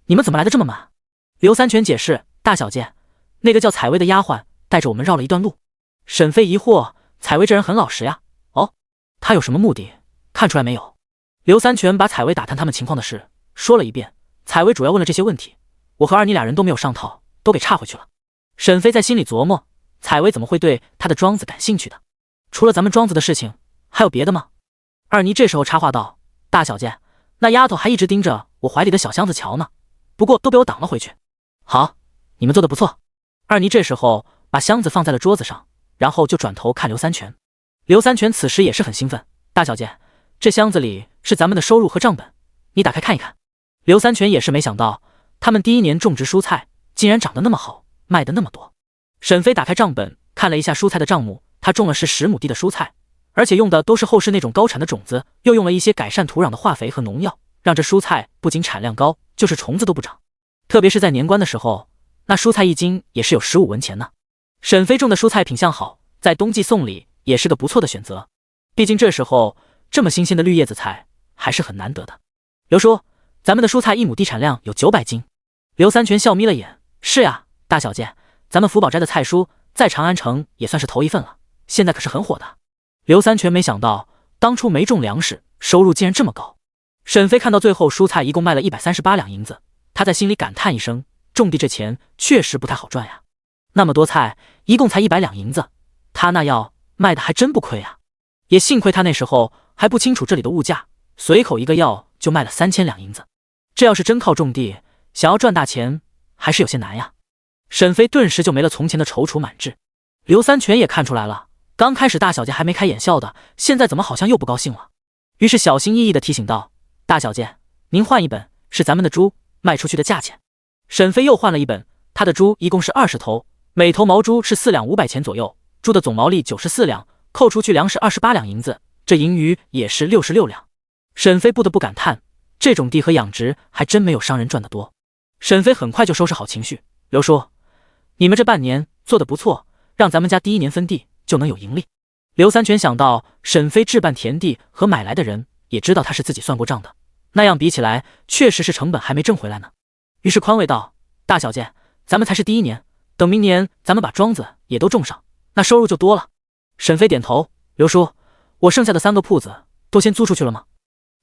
你们怎么来的这么慢？”刘三全解释：“大小姐，那个叫采薇的丫鬟带着我们绕了一段路。”沈飞疑惑：“采薇这人很老实呀。”“哦，她有什么目的？看出来没有？”刘三全把采薇打探他们情况的事说了一遍。采薇主要问了这些问题，我和二妮俩人都没有上套，都给岔回去了。沈飞在心里琢磨，采薇怎么会对他的庄子感兴趣的？除了咱们庄子的事情，还有别的吗？二妮这时候插话道：“大小姐，那丫头还一直盯着我怀里的小箱子瞧呢，不过都被我挡了回去。”“好，你们做得不错。”二妮这时候把箱子放在了桌子上，然后就转头看刘三全。刘三全此时也是很兴奋：“大小姐，这箱子里是咱们的收入和账本，你打开看一看。”刘三全也是没想到，他们第一年种植蔬菜竟然长得那么好，卖得那么多。沈飞打开账本看了一下蔬菜的账目，他种了10亩地的蔬菜，而且用的都是后世那种高产的种子，又用了一些改善土壤的化肥和农药，让这蔬菜不仅产量高，就是虫子都不长。特别是在年关的时候，那蔬菜一斤也是有15文钱呢。沈飞种的蔬菜品相好，在冬季送礼也是个不错的选择，毕竟这时候这么新鲜的绿叶子菜还是很难得的。刘叔，咱们的蔬菜1亩地产量有900斤。刘三全笑眯了眼：“是呀，大小姐，咱们福宝斋的菜蔬在长安城也算是头一份了，现在可是很火的。”刘三全没想到当初没种粮食，收入竟然这么高。沈飞看到最后蔬菜一共卖了138两银子，他在心里感叹一声：种地这钱确实不太好赚呀。那么多菜一共才100两银子，他那药卖的还真不亏啊。也幸亏他那时候还不清楚这里的物价，随口一个药就卖了3000两银子。这要是真靠种地，想要赚大钱还是有些难呀。沈飞顿时就没了从前的踌躇满志。刘三全也看出来了，刚开始大小姐还没开眼笑的，现在怎么好像又不高兴了？于是小心翼翼地提醒道：“大小姐，您换一本是咱们的猪卖出去的价钱。”沈飞又换了一本，他的猪一共是20头，每头毛猪是4两500钱左右，猪的总毛利94两，扣出去粮食28两银子，这盈余也是66两。沈飞不得不感叹，这种地和养殖还真没有商人赚得多。沈飞很快就收拾好情绪：“刘叔，你们这半年做得不错，让咱们家第1年分地就能有盈利。”刘三全想到沈飞置办田地和买来的人，也知道他是自己算过账的，那样比起来确实是成本还没挣回来呢。于是宽慰道：“大小姐，咱们才是第1年，等明年咱们把庄子也都种上，那收入就多了。”沈飞点头：“刘叔，我剩下的3个铺子都先租出去了吗？”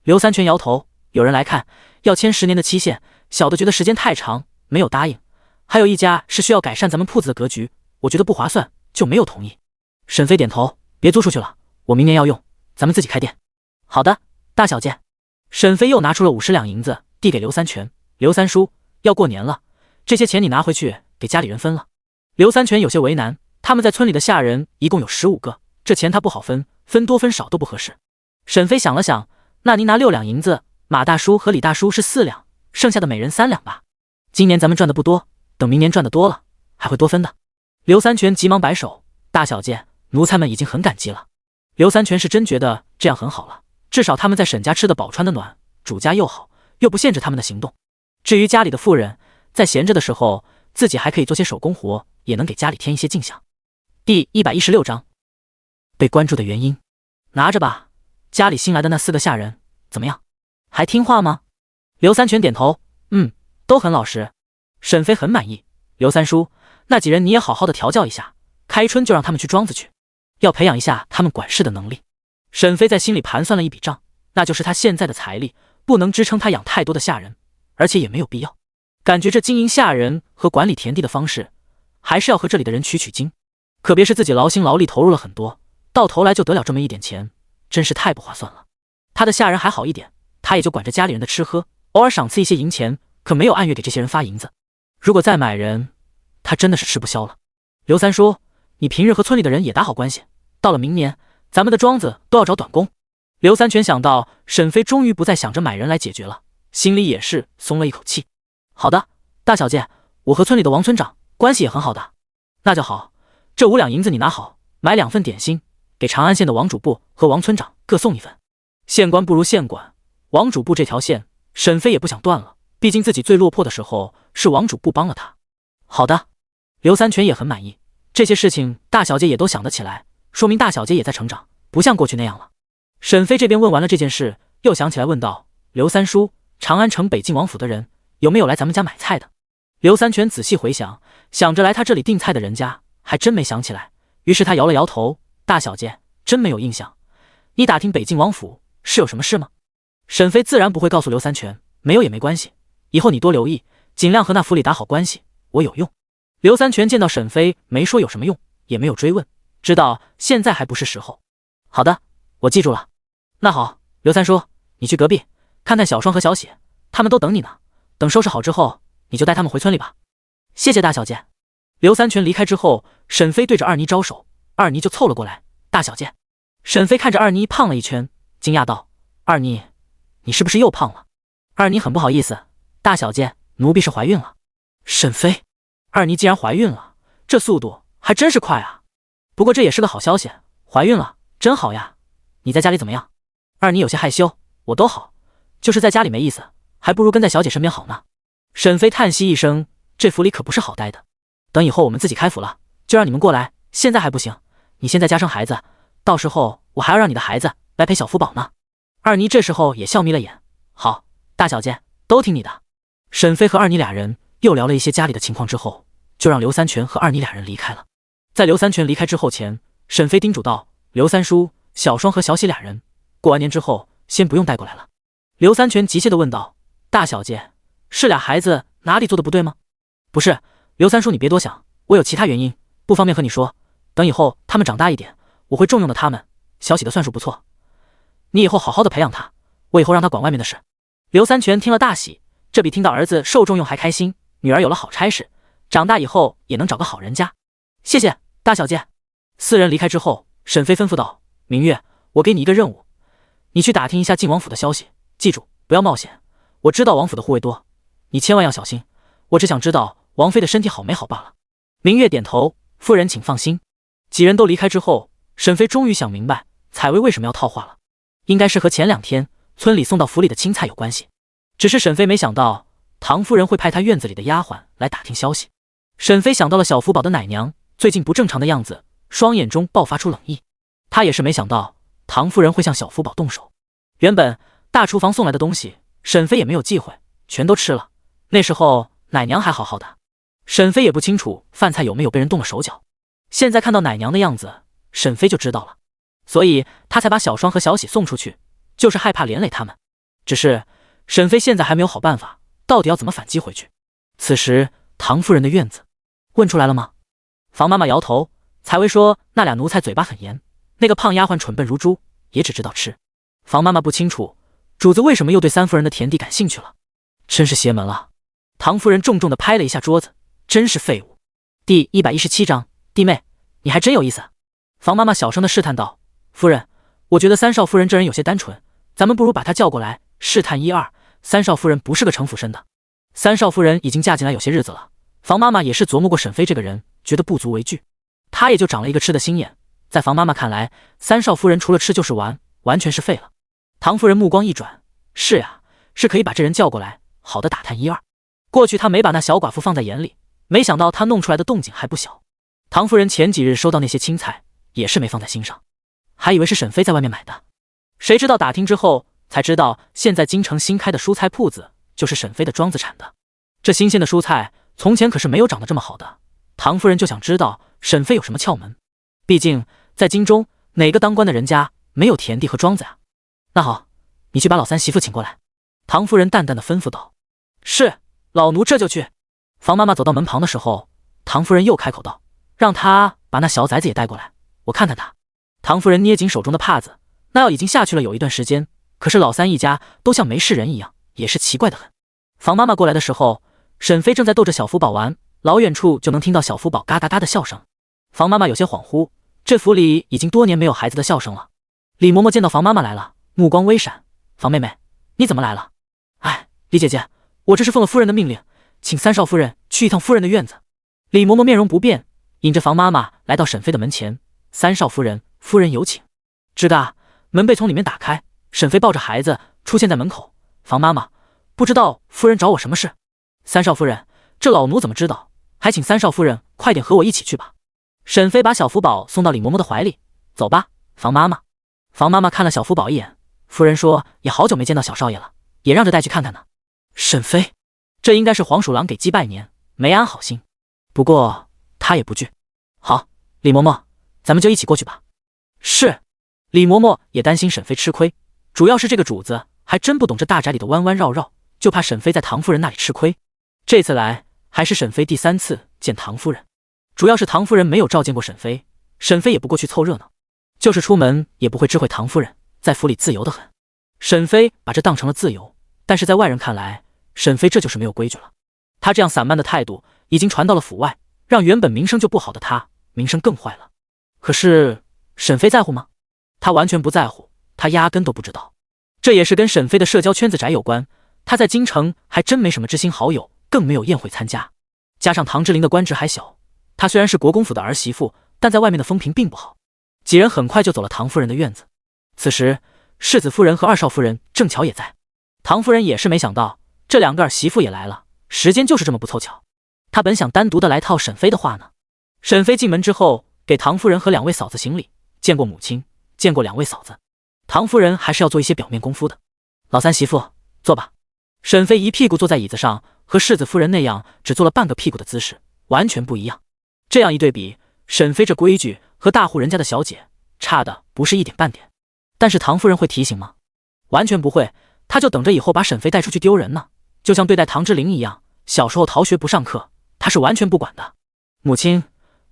刘三全摇头：“有人来看，要签10年的期限，小的觉得时间太长，没有答应。还有一家是需要改善咱们铺子的格局，我觉得不划算，就没有同意。”沈飞点头：“别租出去了，我明年要用，咱们自己开店。”“好的，大小姐。”沈飞又拿出了50两银子递给刘三全：“刘三叔，要过年了，这些钱你拿回去给家里人分了。”刘三全有些为难，他们在村里的下人一共有15个，这钱他不好分，分多分少都不合适。沈飞想了想：“那您拿6两银子，马大叔和李大叔是4两，剩下的每人3两吧。今年咱们赚的不多，等明年赚的多了，还会多分的。”刘三全急忙摆手：“大小姐，奴才们已经很感激了。”刘三全是真觉得这样很好了，至少他们在沈家吃得饱穿得暖，主家又好，又不限制他们的行动。至于家里的妇人，在闲着的时候，自己还可以做些手工活，也能给家里添一些镜像。第116章被关注的原因。拿着吧，家里新来的那4个下人怎么样？还听话吗？刘三全点头，都很老实。沈飞很满意，刘三叔，那几人你也好好的调教一下，开春就让他们去庄子去，要培养一下他们管事的能力。沈飞在心里盘算了一笔账，那就是他现在的财力不能支撑他养太多的下人，而且也没有必要。感觉这经营下人和管理田地的方式，还是要和这里的人取经。可别是自己劳心劳力投入了很多，到头来就得了这么一点钱，真是太不划算了。他的下人还好一点，他也就管着家里人的吃喝，偶尔赏赐一些银钱，可没有按月给这些人发银子。如果再买人，他真的是吃不消了。刘三叔，你平日和村里的人也打好关系，到了明年，咱们的庄子都要找短工。刘三全想到沈飞终于不再想着买人来解决了，心里也是松了一口气。好的，大小姐，我和村里的王村长关系也很好的。那就好，这5两银子你拿好，买2份点心，给长安县的王主簿和王村长各送1份。县官不如县管，王主簿这条线，沈飞也不想断了，毕竟自己最落魄的时候是王主簿帮了他。好的，刘三全也很满意，这些事情大小姐也都想得起来，说明大小姐也在成长，不像过去那样了。沈飞这边问完了这件事，又想起来问道，刘三叔，长安城北晋王府的人有没有来咱们家买菜的？刘三全仔细回想，想着来他这里订菜的人家还真没想起来，于是他摇了摇头，大小姐真没有印象。你打听北晋王府是有什么事吗？沈飞自然不会告诉刘三全，没有也没关系，以后你多留意，尽量和那府里打好关系，我有用。刘三全见到沈飞没说有什么用，也没有追问，知道现在还不是时候。好的，我记住了。那好，刘三叔，你去隔壁看看小双和小喜，他们都等你呢，等收拾好之后你就带他们回村里吧。谢谢大小姐。刘三全离开之后，沈飞对着二妮招手，二妮就凑了过来，大小姐。沈飞看着二妮胖了一圈，惊讶道，二妮，你是不是又胖了？二妮很不好意思，大小姐，奴婢是怀孕了。沈飞，二妮既然怀孕了，这速度还真是快啊。不过这也是个好消息，怀孕了真好呀。你在家里怎么样？二妮有些害羞，我都好，就是在家里没意思，还不如跟在小姐身边好呢。沈飞叹息一声，这府里可不是好待的，等以后我们自己开府了，就让你们过来，现在还不行，你先在家生孩子，到时候我还要让你的孩子来陪小福宝呢。二妮这时候也笑眯了眼，好，大小姐，都听你的。沈飞和二妮俩人又聊了一些家里的情况之后，就让刘三全和二妮俩人离开了。在刘三全离开之后前，沈飞叮嘱道，刘三叔，小双和小喜俩人过完年之后先不用带过来了。刘三全急切地问道，大小姐，是俩孩子哪里做的不对吗？不是，刘三叔你别多想，我有其他原因，不方便和你说，等以后他们长大一点，我会重用的他们，小喜的算术不错，你以后好好的培养他，我以后让他管外面的事。刘三全听了大喜，这比听到儿子受重用还开心，女儿有了好差事，长大以后也能找个好人家。谢谢大小姐。4人离开之后，沈飞吩咐道，明月，我给你一个任务，你去打听一下晋王府的消息，记住不要冒险，我知道王府的护卫多，你千万要小心，我只想知道王妃的身体好没好罢了。明月点头，夫人请放心。几人都离开之后，沈飞终于想明白采薇为什么要套话了，应该是和前2天村里送到府里的青菜有关系，只是沈飞没想到唐夫人会派他院子里的丫鬟来打听消息。沈飞想到了小福宝的奶娘最近不正常的样子，双眼中爆发出冷意。他也是没想到唐夫人会向小福宝动手。原本大厨房送来的东西沈飞也没有忌讳，全都吃了，那时候奶娘还好好的，沈飞也不清楚饭菜有没有被人动了手脚，现在看到奶娘的样子，沈飞就知道了，所以他才把小双和小喜送出去，就是害怕连累他们。只是沈飞现在还没有好办法，到底要怎么反击回去。此时唐夫人的院子问出来了吗？房妈妈摇头，采薇说那俩奴才嘴巴很严，那个胖丫鬟蠢笨如猪，也只知道吃。房妈妈不清楚主子为什么又对三夫人的田地感兴趣了，真是邪门了。唐夫人重重地拍了一下桌子，真是废物。第117章，弟妹，你还真有意思。房妈妈小声地试探道，夫人，我觉得三少夫人这人有些单纯，咱们不如把她叫过来试探1、2。三少夫人不是个城府深的。三少夫人已经嫁进来有些日子了，房妈妈也是琢磨过沈飞这个人，觉得不足为惧，她也就长了一个吃的心眼。在房妈妈看来，三少夫人除了吃就是玩，完全是废了。唐夫人目光一转，是呀，是可以把这人叫过来，好的打探1、2。过去她没把那小寡妇放在眼里，没想到她弄出来的动静还不小。唐夫人前几日收到那些青菜，也是没放在心上，还以为是沈飞在外面买的，谁知道打听之后才知道，现在京城新开的蔬菜铺子就是沈飞的庄子产的。这新鲜的蔬菜从前可是没有长得这么好的。唐夫人就想知道沈飞有什么窍门，毕竟在京中哪个当官的人家没有田地和庄子呀？那好，你去把老三媳妇请过来。唐夫人淡淡的吩咐道。是，老奴这就去。房妈妈走到门旁的时候，唐夫人又开口道，让他把那小崽子也带过来，我看看他。唐夫人捏紧手中的帕子，那药已经下去了有一段时间，可是老三一家都像没事人一样，也是奇怪的很。房妈妈过来的时候，沈飞正在逗着小福宝玩，老远处就能听到小福宝嘎嘎嘎的笑声。房妈妈有些恍惚，这府里已经多年没有孩子的笑声了。李嬷嬷见到房妈妈来了，目光微闪，房妹妹，你怎么来了？哎，李姐姐，我这是奉了夫人的命令，请三少夫人去一趟夫人的院子。李嬷嬷面容不变，引着房妈妈来到沈飞的门前。三少夫人，夫人有请。吱嘎，门被从里面打开，沈飞抱着孩子出现在门口。房妈妈，不知道夫人找我什么事？三少夫人，这老奴怎么知道？还请三少夫人快点和我一起去吧。沈飞把小福宝送到李嬷嬷的怀里，走吧，房妈妈。房妈妈看了小福宝一眼，夫人说也好久没见到小少爷了，也让着带去看看呢。沈飞，这应该是黄鼠狼给鸡拜年，没安好心，不过他也不惧。好，李嬷嬷，咱们就一起过去吧。是。李嬷嬷也担心沈飞吃亏，主要是这个主子还真不懂这大宅里的弯弯绕绕，就怕沈飞在唐夫人那里吃亏。这次来还是沈飞第3次见唐夫人，主要是唐夫人没有召见过沈飞，沈飞也不过去凑热闹，就是出门也不会知会唐夫人在府里自由得很。沈飞把这当成了自由，但是在外人看来，沈飞这就是没有规矩了。他这样散漫的态度已经传到了府外，让原本名声就不好的他名声更坏了。可是沈飞在乎吗？他完全不在乎，他压根都不知道。这也是跟沈飞的社交圈子窄有关，他在京城还真没什么知心好友，更没有宴会参加。加上唐之琳的官职还小，他虽然是国公府的儿媳妇，但在外面的风评并不好。几人很快就走了唐夫人的院子。此时世子夫人和二少夫人正巧也在。唐夫人也是没想到这2个儿媳妇也来了，时间就是这么不凑巧。她本想单独的来套沈飞的话呢。沈飞进门之后给唐夫人和2位嫂子行礼，见过母亲，见过2位嫂子。唐夫人还是要做一些表面功夫的。老三媳妇，坐吧。沈飞一屁股坐在椅子上，和世子夫人那样只做了半个屁股的姿势，完全不一样。这样一对比，沈飞这规矩和大户人家的小姐差的不是一点半点。但是唐夫人会提醒吗？完全不会，她就等着以后把沈飞带出去丢人呢，就像对待唐之琳一样，小时候逃学不上课，她是完全不管的。母亲，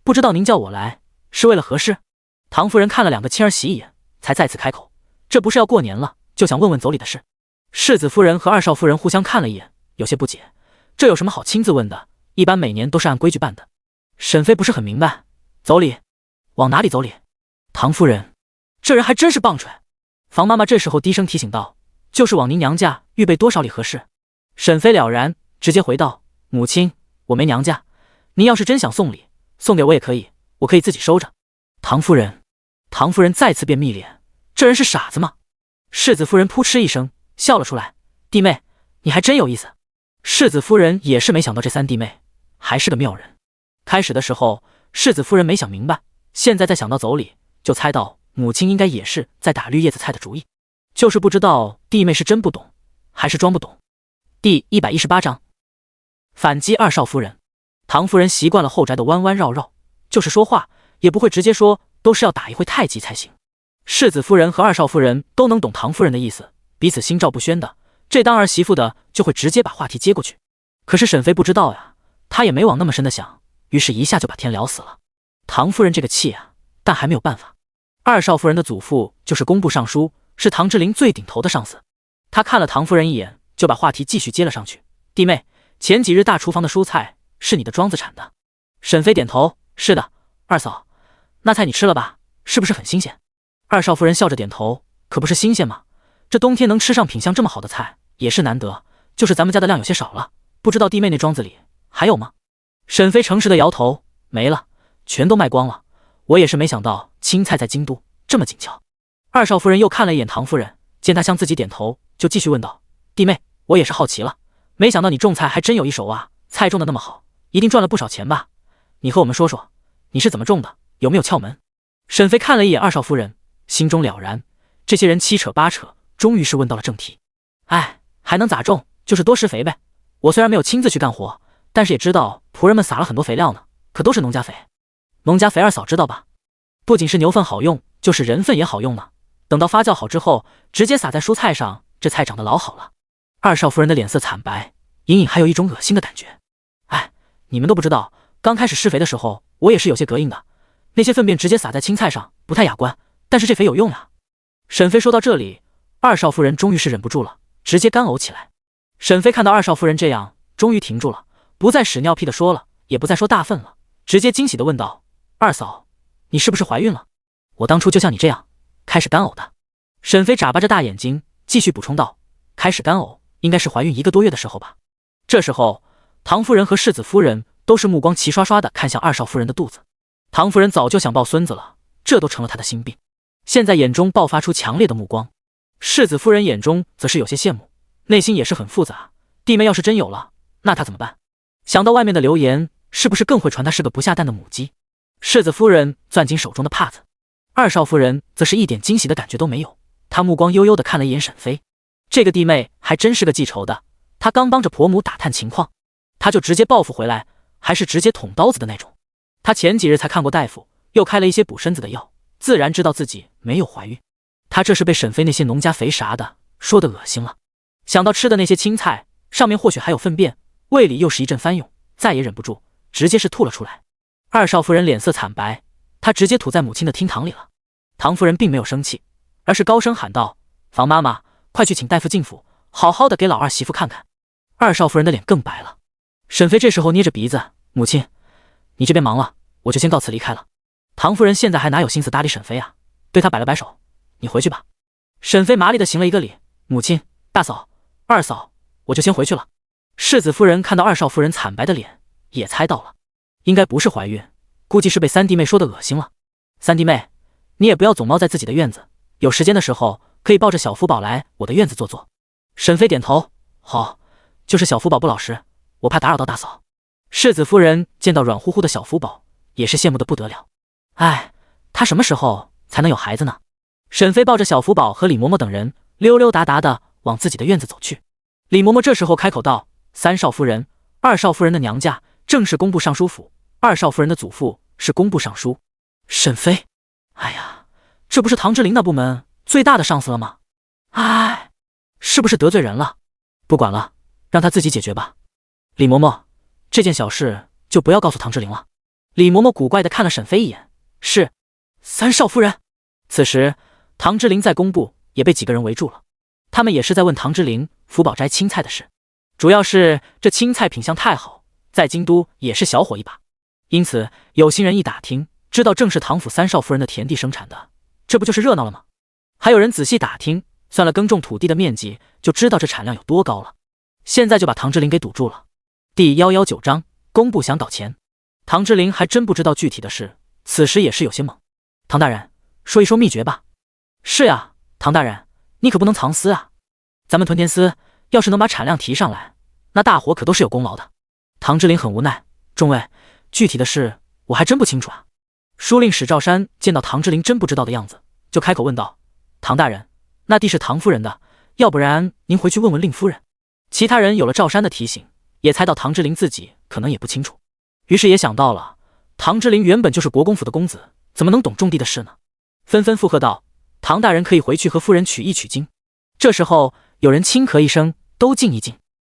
不知道您叫我来是为了何事？唐夫人看了2个亲儿媳一眼，才再次开口，这不是要过年了，就想问问妯娌的事。世子夫人和二少夫人互相看了一眼，有些不解，这有什么好亲自问的？一般每年都是按规矩办的。沈飞不是很明白，妯娌往哪里妯娌？唐夫人，这人还真是棒槌。房妈妈这时候低声提醒道，就是往您娘家预备多少礼合适。沈飞了然，直接回道，母亲，我没娘家，您要是真想送礼，送给我也可以，我可以自己收着。唐夫人，唐夫人再次变蜜脸，这人是傻子吗？世子夫人扑哧一声笑了出来，弟妹，你还真有意思。世子夫人也是没想到这3弟妹还是个妙人。开始的时候世子夫人没想明白，现在再想到妯娌，就猜到母亲应该也是在打绿叶子菜的主意，就是不知道弟妹是真不懂还是装不懂。第118章反击二少夫人。唐夫人习惯了后宅的弯弯绕绕，就是说话也不会直接说，都是要打一会太极才行。世子夫人和二少夫人都能懂唐夫人的意思，彼此心照不宣的，这当儿媳妇的就会直接把话题接过去。可是沈飞不知道呀，他也没往那么深的想，于是一下就把天聊死了。唐夫人这个气啊，但还没有办法。二少夫人的祖父就是工部尚书，是唐之琳最顶头的上司。他看了唐夫人一眼，就把话题继续接了上去。弟妹，前几日大厨房的蔬菜是你的庄子产的？沈飞点头，是的。二嫂，那菜你吃了吧？是不是很新鲜？二少夫人笑着点头，可不是新鲜吗？这冬天能吃上品相这么好的菜也是难得，就是咱们家的量有些少了，不知道弟妹那庄子里还有吗？沈飞诚实的摇头，没了，全都卖光了。我也是没想到青菜在京都这么紧俏。二少夫人又看了一眼唐夫人，见她向自己点头，就继续问道，弟妹，我也是好奇了，没想到你种菜还真有一手啊，菜种的那么好，一定赚了不少钱吧？你和我们说说，你是怎么种的，有没有窍门？沈飞看了一眼二少夫人，心中了然，这些人七扯八扯，终于是问到了正题。哎，还能咋种，就是多施肥呗。我虽然没有亲自去干活，但是也知道仆人们撒了很多肥料呢，可都是农家肥。农家肥二嫂知道吧？不仅是牛粪好用，就是人粪也好用呢。等到发酵好之后，直接撒在蔬菜上，这菜长得老好了。二少夫人的脸色惨白，隐隐还有一种恶心的感觉。哎，你们都不知道，刚开始施肥的时候，我也是有些膈应的。那些粪便直接撒在青菜上，不太雅观，但是这肥有用啊。沈飞说到这里，二少夫人终于是忍不住了，直接干呕起来。沈飞看到二少夫人这样，终于停住了，不再屎尿屁的说了，也不再说大粪了，直接惊喜的问道：二嫂，你是不是怀孕了？我当初就像你这样开始干呕的。沈飞眨巴着大眼睛，继续补充道：开始干呕应该是怀孕1个多月的时候吧。这时候唐夫人和世子夫人都是目光齐刷刷的看向二少夫人的肚子。唐夫人早就想抱孙子了，这都成了她的心病，现在眼中爆发出强烈的目光。世子夫人眼中则是有些羡慕，内心也是很复杂，弟妹要是真有了，那她怎么办？想到外面的流言，是不是更会传她是个不下蛋的母鸡？世子夫人攥紧手中的帕子，二少夫人则是一点惊喜的感觉都没有，她目光悠悠的看了一眼沈飞，这个弟妹还真是个记仇的，她刚帮着婆母打探情况，她就直接报复回来，还是直接捅刀子的那种。她前几日才看过大夫，又开了一些补身子的药，自然知道自己没有怀孕。她这是被沈飞那些农家肥啥的说的恶心了，想到吃的那些青菜上面或许还有粪便，胃里又是一阵翻涌，再也忍不住，直接是吐了出来。二少夫人脸色惨白，她直接吐在母亲的厅堂里了。唐夫人并没有生气，而是高声喊道：房妈妈，快去请大夫进府，好好的给老二媳妇看看。二少夫人的脸更白了。沈飞这时候捏着鼻子：母亲，你这边忙了，我就先告辞离开了。唐夫人现在还哪有心思搭理沈飞啊，对他摆了摆手：你回去吧。沈飞麻利的行了一个礼：母亲、大嫂、二嫂，我就先回去了。世子夫人看到二少夫人惨白的脸，也猜到了，应该不是怀孕，估计是被三弟妹说的恶心了。三弟妹，你也不要总猫在自己的院子，有时间的时候可以抱着小福宝来我的院子坐坐。沈飞点头：好，就是小福宝不老实，我怕打扰到大嫂。世子夫人见到软乎乎的小福宝，也是羡慕的不得了。哎，他什么时候才能有孩子呢？沈飞抱着小福宝和李嬷嬷等人溜溜达达的往自己的院子走去。李嬷嬷这时候开口道：三少夫人、二少夫人的娘家正是工部尚书府，二少夫人的祖父是工部尚书。沈飞，哎呀，这不是唐之琳那部门最大的上司了吗？哎，是不是得罪人了？不管了，让他自己解决吧。李嬷嬷，这件小事就不要告诉唐之琳了。李嬷嬷古怪的看了沈飞一眼：是。三少夫人。此时唐之琳在工部也被几个人围住了，他们也是在问唐之琳福宝摘青菜的事，主要是这青菜品相太好，在京都也是小火一把，因此有心人一打听，知道正是唐府三少夫人的田地生产的，这不就是热闹了吗？还有人仔细打听，算了耕种土地的面积，就知道这产量有多高了。现在就把唐之琳给堵住了。第119章，工部想搞钱。唐之琳还真不知道具体的事，此时也是有些懵。唐大人，说一说秘诀吧。是呀，唐大人，你可不能藏私啊。咱们屯田司要是能把产量提上来，那大伙可都是有功劳的。唐之琳很无奈：众位，具体的事我还真不清楚啊。书令史兆山见到唐之琳真不知道的样子，就开口问道：唐大人，那地是唐夫人的，要不然您回去问问令夫人。其他人有了赵山的提醒，也猜到唐之琳自己可能也不清楚，于是也想到了，唐之琳原本就是国公府的公子，怎么能懂种地的事呢？纷纷附和道：唐大人可以回去和夫人取意取经。这时候有人轻咳一声：都静一静。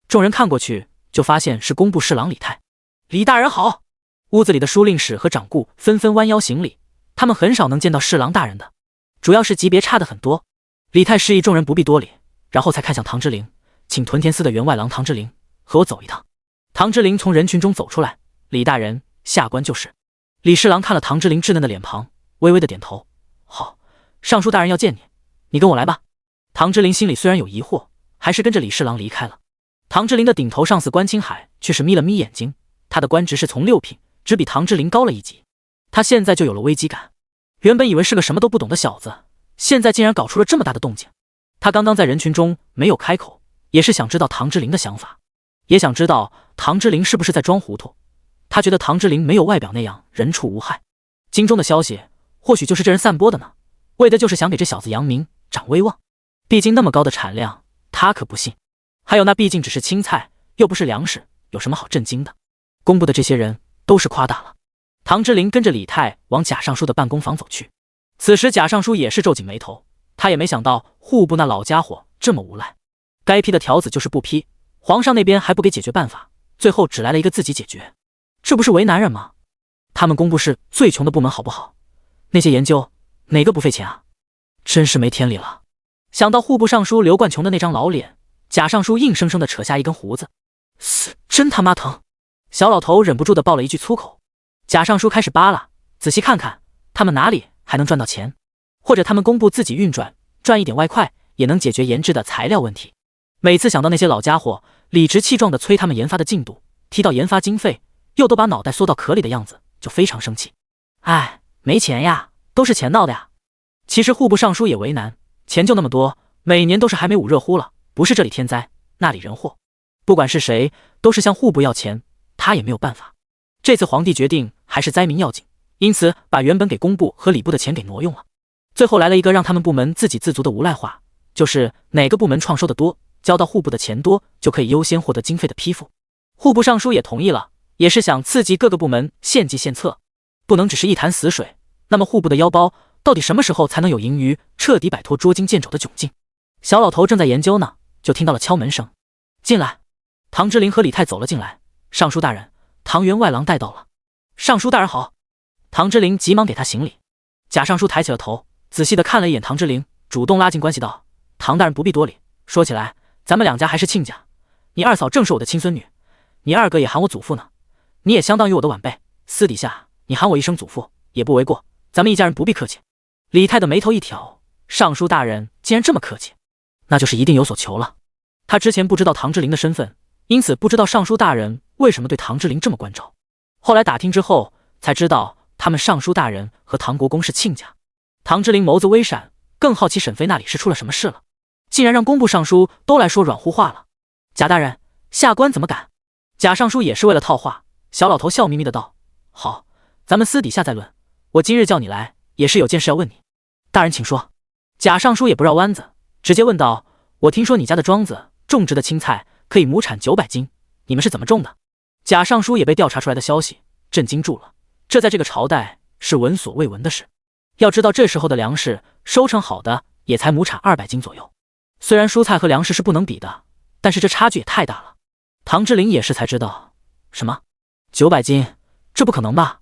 众人看过去，就发现是工部侍郎李泰。李大人好。屋子里的书令史和掌顾纷纷弯腰行礼，他们很少能见到侍郎大人的，主要是级别差的很多。李泰示意众人不必多礼，然后才看向唐之琳：请屯田司的员外郎唐之琳和我走一趟。唐之琳从人群中走出来：李大人，下官就是。李侍郎看了唐之琳稚嫩的脸庞，微微的点头：好，尚书大人要见你，你跟我来吧。唐之琳心里虽然有疑惑，还是跟着李侍郎离开了。唐之琳的顶头上司关青海却是眯了眯眼睛，他的官职是从6品，只比唐之琳高了一级。他现在就有了危机感，原本以为是个什么都不懂的小子，现在竟然搞出了这么大的动静。他刚刚在人群中没有开口，也是想知道唐之琳的想法，也想知道唐之琳是不是在装糊涂。他觉得唐之琳没有外表那样人畜无害，京中的消息或许就是这人散播的呢，为的就是想给这小子扬名长威望。毕竟那么高的产量，他可不信。还有那毕竟只是青菜，又不是粮食，有什么好震惊的？工部的这些人都是夸大了。唐之琳跟着李泰往贾尚书的办公房走去。此时贾尚书也是皱紧眉头，他也没想到户部那老家伙这么无赖，该批的条子就是不批，皇上那边还不给解决办法，最后只来了一个自己解决，这不是为难人吗？他们工部是最穷的部门好不好？那些研究哪个不费钱啊？真是没天理了。想到户部尚书刘冠琼的那张老脸，贾尚书硬生生的扯下一根胡子，死，真他妈疼！小老头忍不住的爆了一句粗口。贾尚书开始扒拉，仔细看看，他们哪里还能赚到钱？或者他们工部自己运转，赚一点外快，也能解决研制的材料问题。每次想到那些老家伙理直气壮的催他们研发的进度，提到研发经费，又都把脑袋缩到壳里的样子，就非常生气。哎，没钱呀，都是钱闹的呀。其实户部尚书也为难，钱就那么多，每年都是还没捂热乎了，不是这里天灾，那里人祸。不管是谁，都是向户部要钱，他也没有办法。这次皇帝决定还是灾民要紧，因此把原本给工部和礼部的钱给挪用了。最后来了一个让他们部门自给自足的无赖话，就是哪个部门创收的多，交到户部的钱多，就可以优先获得经费的批复。户部尚书也同意了，也是想刺激各个部门献计献策，不能只是一潭死水。那么户部的腰包到底什么时候才能有盈余，彻底摆脱捉襟见肘的窘境？小老头正在研究呢，就听到了敲门声。进来。唐之琳和李泰走了进来。尚书大人，唐员外郎带到了。尚书大人好。唐之琳急忙给他行礼。贾尚书抬起了头，仔细的看了一眼唐之琳，主动拉近关系道：唐大人不必多礼，说起来咱们两家还是亲家，你二嫂正是我的亲孙女，你二哥也喊我祖父呢，你也相当于我的晚辈，私底下你喊我一声祖父也不为过，咱们一家人不必客气。李泰的眉头一挑，尚书大人既然这么客气，那就是一定有所求了。他之前不知道唐之琳的身份，因此不知道尚书大人为什么对唐之琳这么关照。后来打听之后，才知道他们尚书大人和唐国公是亲家。唐之琳眸子微闪，更好奇沈飞那里是出了什么事了，竟然让工部尚书都来说软乎话了。贾大人，下官怎么敢？贾尚书也是为了套话。小老头笑眯眯的道：好，咱们私底下再论，我今日叫你来也是有件事要问你。大人请说。贾尚书也不绕弯子，直接问道：我听说你家的庄子种植的青菜可以亩产900斤，你们是怎么种的？贾尚书也被调查出来的消息震惊住了，这在这个朝代是闻所未闻的事。要知道这时候的粮食收成好的也才亩产200斤左右，虽然蔬菜和粮食是不能比的，但是这差距也太大了。唐之琳也是才知道，什么900斤？这不可能吧？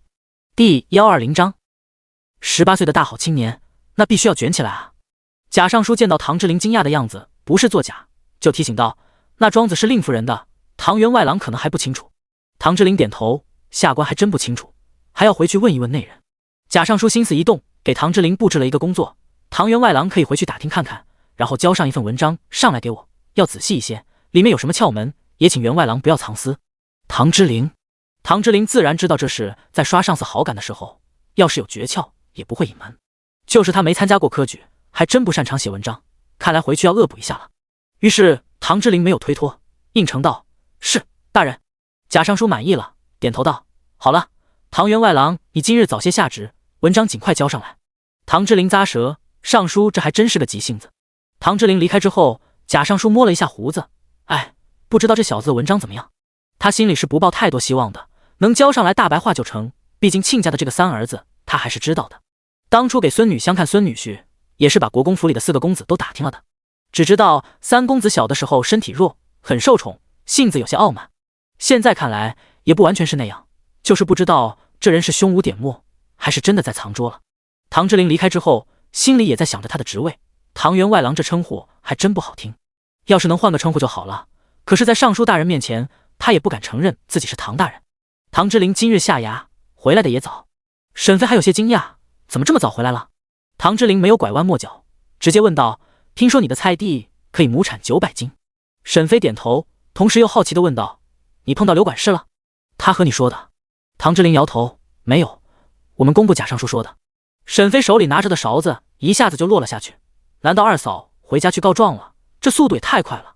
第120章，18岁的大好青年，那必须要卷起来啊！贾尚书见到唐之琳惊讶的样子，不是作假，就提醒道：那庄子是令夫人的，唐员外郎可能还不清楚。唐之琳点头，下官还真不清楚，还要回去问一问内人。贾尚书心思一动，给唐之琳布置了一个工作，唐员外郎可以回去打听看看，然后交上一份文章上来给我，要仔细一些，里面有什么窍门，也请员外郎不要藏私。唐之琳自然知道这是在刷上司好感的时候，要是有诀窍也不会隐瞒。就是他没参加过科举，还真不擅长写文章，看来回去要恶补一下了。于是唐之琳没有推脱，应承道：是，大人。贾尚书满意了，点头道：好了，唐员外郎，你今日早些下旨，文章尽快交上来。唐之琳咂舌，尚书这还真是个急性子。唐之琳离开之后，贾尚书摸了一下胡子，哎，不知道这小子的文章怎么样。他心里是不抱太多希望的，能交上来大白话就成，毕竟亲家的这个三儿子他还是知道的。当初给孙女相看孙女婿，也是把国公府里的4个公子都打听了的，只知道3公子小的时候身体弱，很受宠，性子有些傲慢，现在看来也不完全是那样，就是不知道这人是胸无点墨，还是真的在藏拙了。唐之琳离开之后，心里也在想着他的职位，唐员外郎这称呼还真不好听，要是能换个称呼就好了，可是在尚书大人面前，他也不敢承认自己是唐大人。唐之琳今日下衙，回来的也早。沈飞还有些惊讶，怎么这么早回来了？唐之琳没有拐弯抹角，直接问道：听说你的菜地可以亩产900斤？沈飞点头，同时又好奇地问道：你碰到刘管事了？他和你说的？唐之琳摇头：没有，我们工部贾尚书说的。沈飞手里拿着的勺子一下子就落了下去。难道二嫂回家去告状了？这速度也太快了。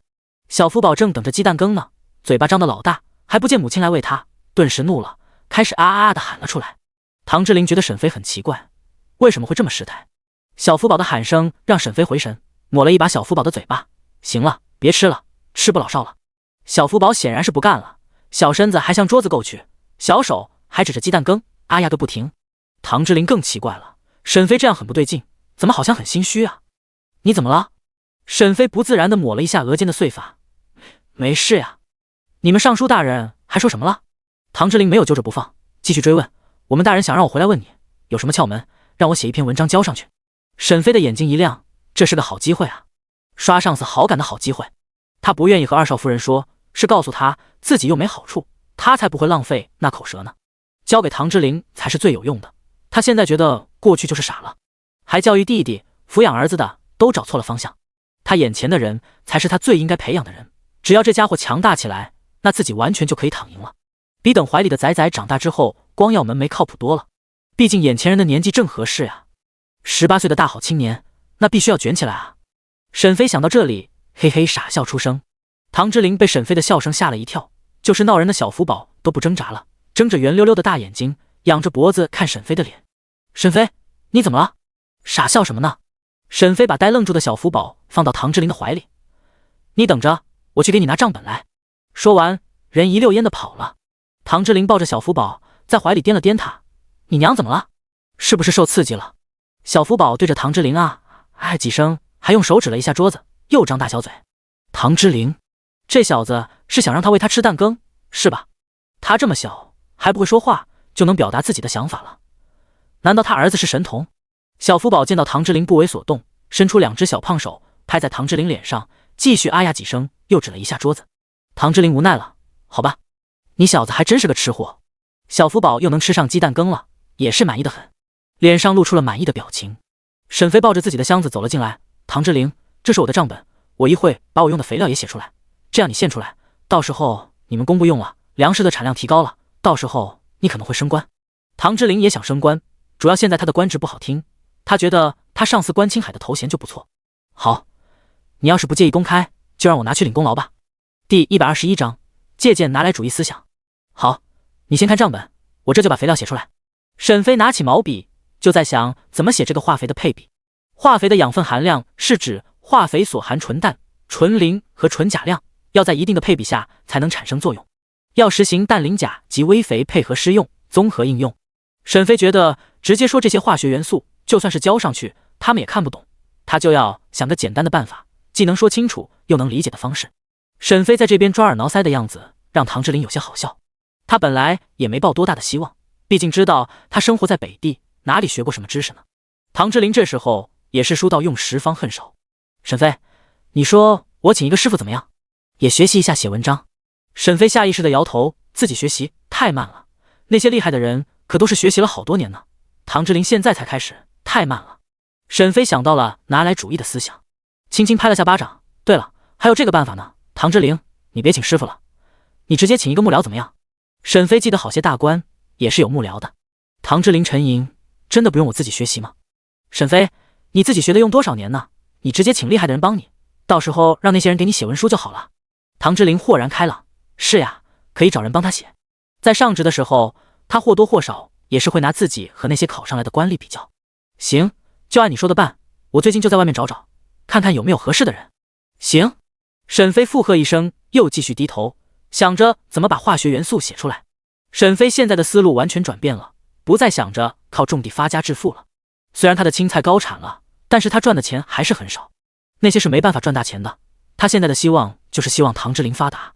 小福宝正等着鸡蛋羹呢，嘴巴张得老大，还不见母亲来喂他，顿时怒了，开始啊啊的喊了出来。唐之琳觉得沈飞很奇怪，为什么会这么失态？小福宝的喊声让沈飞回神，抹了一把小福宝的嘴巴：行了，别吃了，吃不老少了。小福宝显然是不干了，小身子还向桌子够去，小手还指着鸡蛋羹啊呀个不停。唐之琳更奇怪了，沈飞这样很不对劲，怎么好像很心虚啊？你怎么了？沈飞不自然地抹了一下额间的碎发。没事呀。你们尚书大人还说什么了？唐之琳没有揪着不放，继续追问。我们大人想让我回来问你，有什么窍门，让我写一篇文章交上去。沈飞的眼睛一亮，这是个好机会啊，刷上司好感的好机会。他不愿意和二少夫人说，是告诉他自己又没好处，他才不会浪费那口舌呢。交给唐之琳才是最有用的。他现在觉得过去就是傻了，还教育弟弟抚养儿子的都找错了方向。他眼前的人才是他最应该培养的人，只要这家伙强大起来，那自己完全就可以躺赢了，比等怀里的仔仔长大之后光耀门楣靠谱多了。毕竟眼前人的年纪正合适啊，18岁的大好青年，那必须要卷起来啊。沈飞想到这里，嘿嘿傻笑出声。唐之琳被沈飞的笑声吓了一跳，就是闹人的小福宝都不挣扎了，睁着圆溜溜的大眼睛，仰着脖子看沈飞的脸。沈飞，你怎么了？傻笑什么呢？沈飞把呆愣住的小福宝放到唐之琳的怀里。你等着，我去给你拿账本来。说完，人一溜烟的跑了。唐之琳抱着小福宝在怀里掂了掂他。你娘怎么了？是不是受刺激了？小福宝对着唐之琳哎几声，还用手指了一下桌子，又张大小嘴。唐之琳，这小子是想让他喂他吃蛋羹，是吧？他这么小还不会说话，就能表达自己的想法了。难道他儿子是神童？小福宝见到唐之琳不为所动，伸出2只小胖手拍在唐之琳脸上，继续啊呀几声，又指了一下桌子。唐之琳无奈了，好吧，你小子还真是个吃货。小福宝又能吃上鸡蛋羹了，也是满意的很，脸上露出了满意的表情。沈飞抱着自己的箱子走了进来。唐之琳，这是我的账本，我一会把我用的肥料也写出来，这样你献出来，到时候你们工部用了，粮食的产量提高了，到时候你可能会升官。唐之琳也想升官，主要现在他的官职不好听，他觉得他上司关青海的头衔就不错。好，你要是不介意公开，就让我拿去领功劳吧。第121章，借鉴拿来主义思想。好，你先看账本，我这就把肥料写出来。沈飞拿起毛笔，就在想怎么写这个化肥的配比。化肥的养分含量是指化肥所含纯氮、纯磷和纯钾量，要在一定的配比下才能产生作用。要实行氮磷钾及微肥配合施用，综合应用。沈飞觉得直接说这些化学元素，就算是交上去，他们也看不懂，他就要想个简单的办法，既能说清楚又能理解的方式。沈飞在这边抓耳挠腮的样子，让唐之琳有些好笑。他本来也没抱多大的希望，毕竟知道他生活在北地，哪里学过什么知识呢？唐之琳这时候也是书到用时方恨少。沈飞，你说我请一个师傅怎么样？也学习一下写文章。沈飞下意识的摇头，自己学习太慢了，那些厉害的人可都是学习了好多年呢。唐之琳现在才开始，太慢了。沈飞想到了拿来主义的思想，轻轻拍了下巴掌。对了，还有这个办法呢。唐之琳，你别请师傅了，你直接请一个幕僚怎么样？沈飞记得好些大官也是有幕僚的。唐之琳沉吟，真的不用我自己学习吗？沈飞，你自己学的用多少年呢？你直接请厉害的人帮你，到时候让那些人给你写文书就好了。唐之琳豁然开朗，是呀，可以找人帮他写。在上职的时候，他或多或少也是会拿自己和那些考上来的官吏比较。行，就按你说的办，我最近就在外面找找，看看有没有合适的人。行。沈飞附和一声，又继续低头，想着怎么把化学元素写出来。沈飞现在的思路完全转变了，不再想着靠种地发家致富了。虽然他的青菜高产了，但是他赚的钱还是很少，那些是没办法赚大钱的。他现在的希望就是希望唐之琳发达，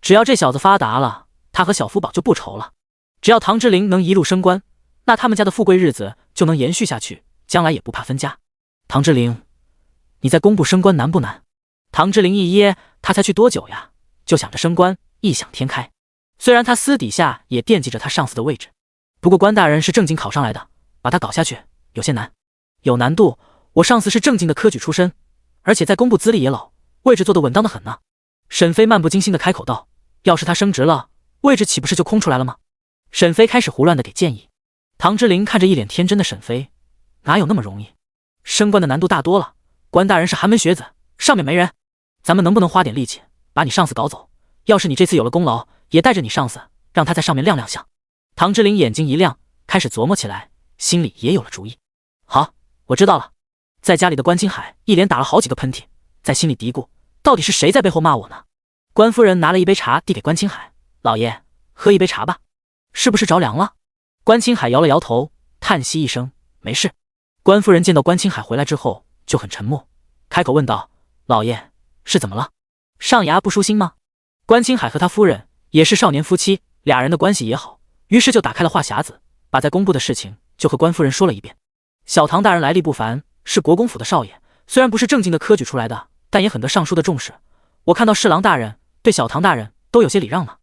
只要这小子发达了，他和小福宝就不愁了。只要唐之琳能一路升官，那他们家的富贵日子就能延续下去，将来也不怕分家。唐之琳，你在工部升官难不难？唐之琳一噎，他才去多久呀？就想着升官，异想天开。虽然他私底下也惦记着他上司的位置，不过关大人是正经考上来的，把他搞下去有些难。有难度，我上司是正经的科举出身，而且在工部资历也老，位置坐得稳当的很呢。沈飞漫不经心的开口道，要是他升职了，位置岂不是就空出来了吗？沈飞开始胡乱的给建议。唐之琳看着一脸天真的沈飞，哪有那么容易？升官的难度大多了，关大人是寒门学子，上面没人，咱们能不能花点力气把你上司搞走？要是你这次有了功劳，也带着你上司，让他在上面亮亮相。唐之琳眼睛一亮，开始琢磨起来，心里也有了主意。好，我知道了。在家里的关青海一连打了好几个喷嚏，在心里嘀咕，到底是谁在背后骂我呢？关夫人拿了一杯茶递给关青海，老爷，喝一杯茶吧，是不是着凉了？关青海摇了摇头，叹息一声，没事。关夫人见到关青海回来之后就很沉默，开口问道，老爷，是怎么了？上衙不舒心吗？关青海和他夫人也是少年夫妻，俩人的关系也好，于是就打开了话匣子，把在工部的事情就和关夫人说了一遍。小唐大人来历不凡，是国公府的少爷，虽然不是正经的科举出来的，但也很得尚书的重视。我看到侍郎大人对小唐大人都有些礼让呢，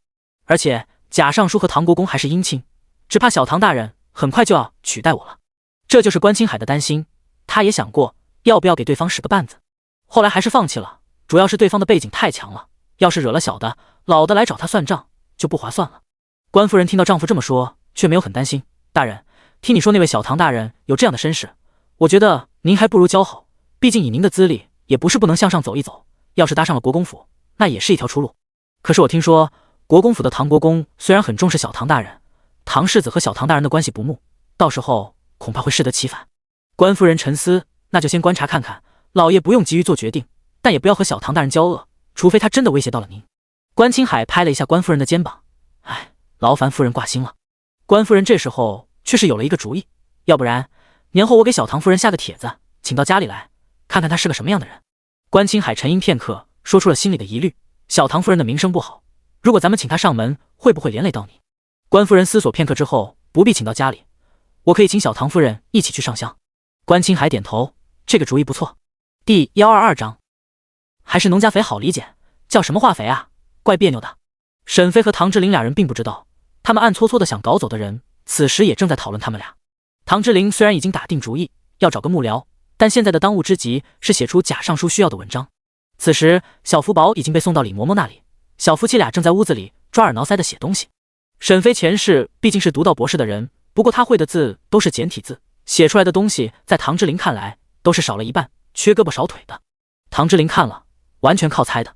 而且贾尚书和唐国公还是姻亲，只怕小唐大人很快就要取代我了。这就是关青海的担心，他也想过要不要给对方使个绊子，后来还是放弃了，主要是对方的背景太强了，要是惹了小的，老的来找他算账就不划算了。关夫人听到丈夫这么说，却没有很担心，大人，听你说那位小唐大人有这样的身世，我觉得您还不如交好，毕竟以您的资历也不是不能向上走一走，要是搭上了国公府，那也是一条出路。可是我听说国公府的唐国公虽然很重视小唐大人，唐世子和小唐大人的关系不睦，到时候恐怕会适得其反。关夫人沉思，那就先观察看看，老爷不用急于做决定，但也不要和小唐大人交恶，除非他真的威胁到了您。关青海拍了一下关夫人的肩膀，哎，劳烦夫人挂心了。关夫人这时候却是有了一个主意，要不然年后我给小唐夫人下个帖子，请到家里来，看看她是个什么样的人。关青海沉吟片刻，说出了心里的疑虑，小唐夫人的名声不好，如果咱们请她上门，会不会连累到你？关夫人思索片刻之后，不必请到家里，我可以请小唐夫人一起去上香。关青海点头，这个主意不错。第122章，还是农家肥好理解，叫什么化肥啊，怪别扭的。沈飞和唐之琳俩人并不知道，他们暗搓搓的想搞走的人，此时也正在讨论他们俩。唐之琳虽然已经打定主意要找个幕僚，但现在的当务之急是写出贾尚书需要的文章。此时小福宝已经被送到李嬷嬷那里，小夫妻俩正在屋子里抓耳挠腮的写东西。沈飞前世毕竟是读到博士的人，不过他会的字都是简体字，写出来的东西在唐之琳看来都是少了一半，缺胳膊少腿的。唐之琳看了完全靠猜的。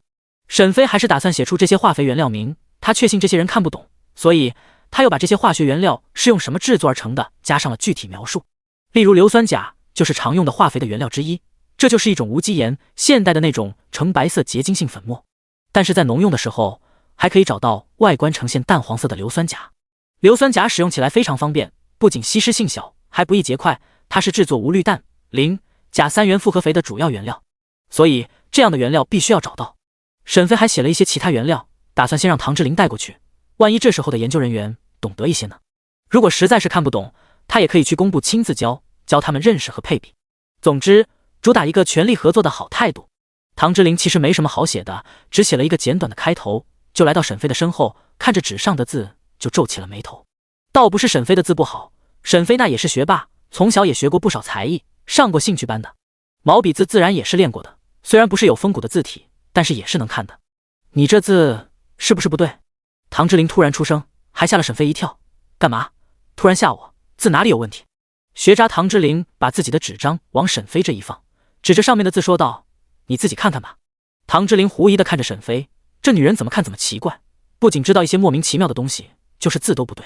沈飞还是打算写出这些化肥原料名，他确信这些人看不懂，所以他又把这些化学原料是用什么制作而成的加上了具体描述。例如硫酸钾就是常用的化肥的原料之一，这就是一种无机盐，现代的那种呈白色结晶性粉末，但是在农用的时候还可以找到外观呈现淡黄色的硫酸钾。硫酸钾使用起来非常方便，不仅吸湿性小，还不易结块，它是制作无氯氮、磷、钾3元复合肥的主要原料，所以这样的原料必须要找到。沈飞还写了一些其他原料，打算先让唐之琳带过去，万一这时候的研究人员懂得一些呢？如果实在是看不懂，他也可以去工部亲自教他们认识和配比。总之，主打一个全力合作的好态度。唐之琳其实没什么好写的，只写了一个简短的开头，就来到沈飞的身后，看着纸上的字就皱起了眉头。倒不是沈飞的字不好，沈飞那也是学霸，从小也学过不少才艺，上过兴趣班的，毛笔字自然也是练过的，虽然不是有风骨的字体，但是也是能看的。你这字是不是不对？唐之琳突然出声，还吓了沈飞一跳。干嘛？突然吓我？字哪里有问题？学渣唐之琳把自己的纸张往沈飞这一放，指着上面的字说道：“你自己看看吧。”唐之琳狐疑地看着沈飞，这女人怎么看怎么奇怪，不仅知道一些莫名其妙的东西，就是字都不对。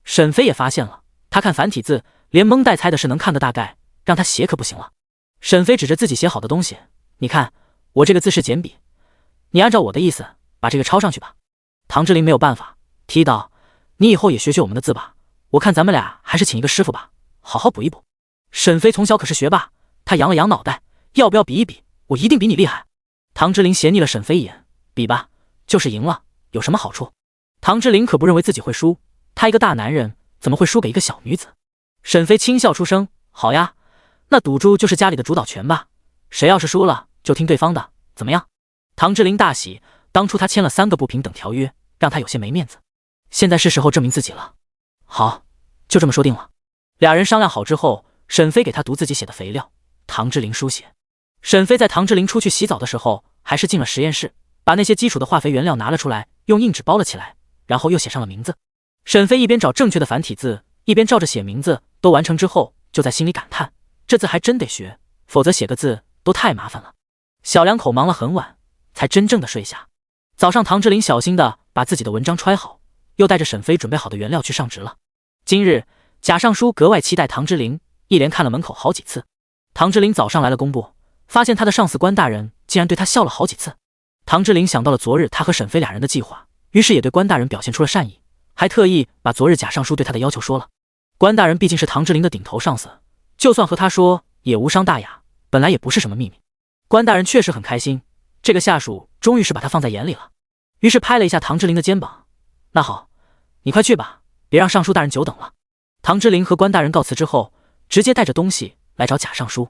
沈飞也发现了，他看繁体字，连蒙带猜的是能看个大概，让他写可不行了。沈飞指着自己写好的东西：“你看，我这个字是简笔，你按照我的意思把这个抄上去吧。”唐之琳没有办法，提议道：“你以后也学学我们的字吧，我看咱们俩还是请一个师傅吧，好好补一补。”沈飞从小可是学霸，他扬了扬脑袋：“要不要比一比？我一定比你厉害。”唐之琳斜睨了沈飞一眼：“比吧，就是赢了，有什么好处？”唐之琳可不认为自己会输，他一个大男人怎么会输给一个小女子？沈飞轻笑出声：“好呀，那赌注就是家里的主导权吧，谁要是输了就听对方的，怎么样？”唐之琳大喜，当初他签了3个不平等条约，让他有些没面子，现在是时候证明自己了。好，就这么说定了。俩人商量好之后，沈飞给他读自己写的肥料，唐之琳书写。沈飞在唐之琳出去洗澡的时候，还是进了实验室，把那些基础的化肥原料拿了出来，用硬纸包了起来，然后又写上了名字。沈飞一边找正确的繁体字，一边照着写名字，都完成之后，就在心里感叹：这字还真得学，否则写个字都太麻烦了。小两口忙了很晚，才真正的睡下。早上，唐之琳小心的把自己的文章揣好，又带着沈飞准备好的原料去上职了。今日贾尚书格外期待唐之琳，一连看了门口好几次。唐之琳早上来了工部，发现他的上司关大人竟然对他笑了好几次。唐之琳想到了昨日他和沈飞俩人的计划，于是也对关大人表现出了善意，还特意把昨日贾尚书对他的要求说了。关大人毕竟是唐之琳的顶头上司，就算和他说也无伤大雅，本来也不是什么秘密。关大人确实很开心，这个下属终于是把他放在眼里了，于是拍了一下唐之琳的肩膀：“那好，你快去吧，别让尚书大人久等了。”唐之琳和关大人告辞之后，直接带着东西来找贾尚书。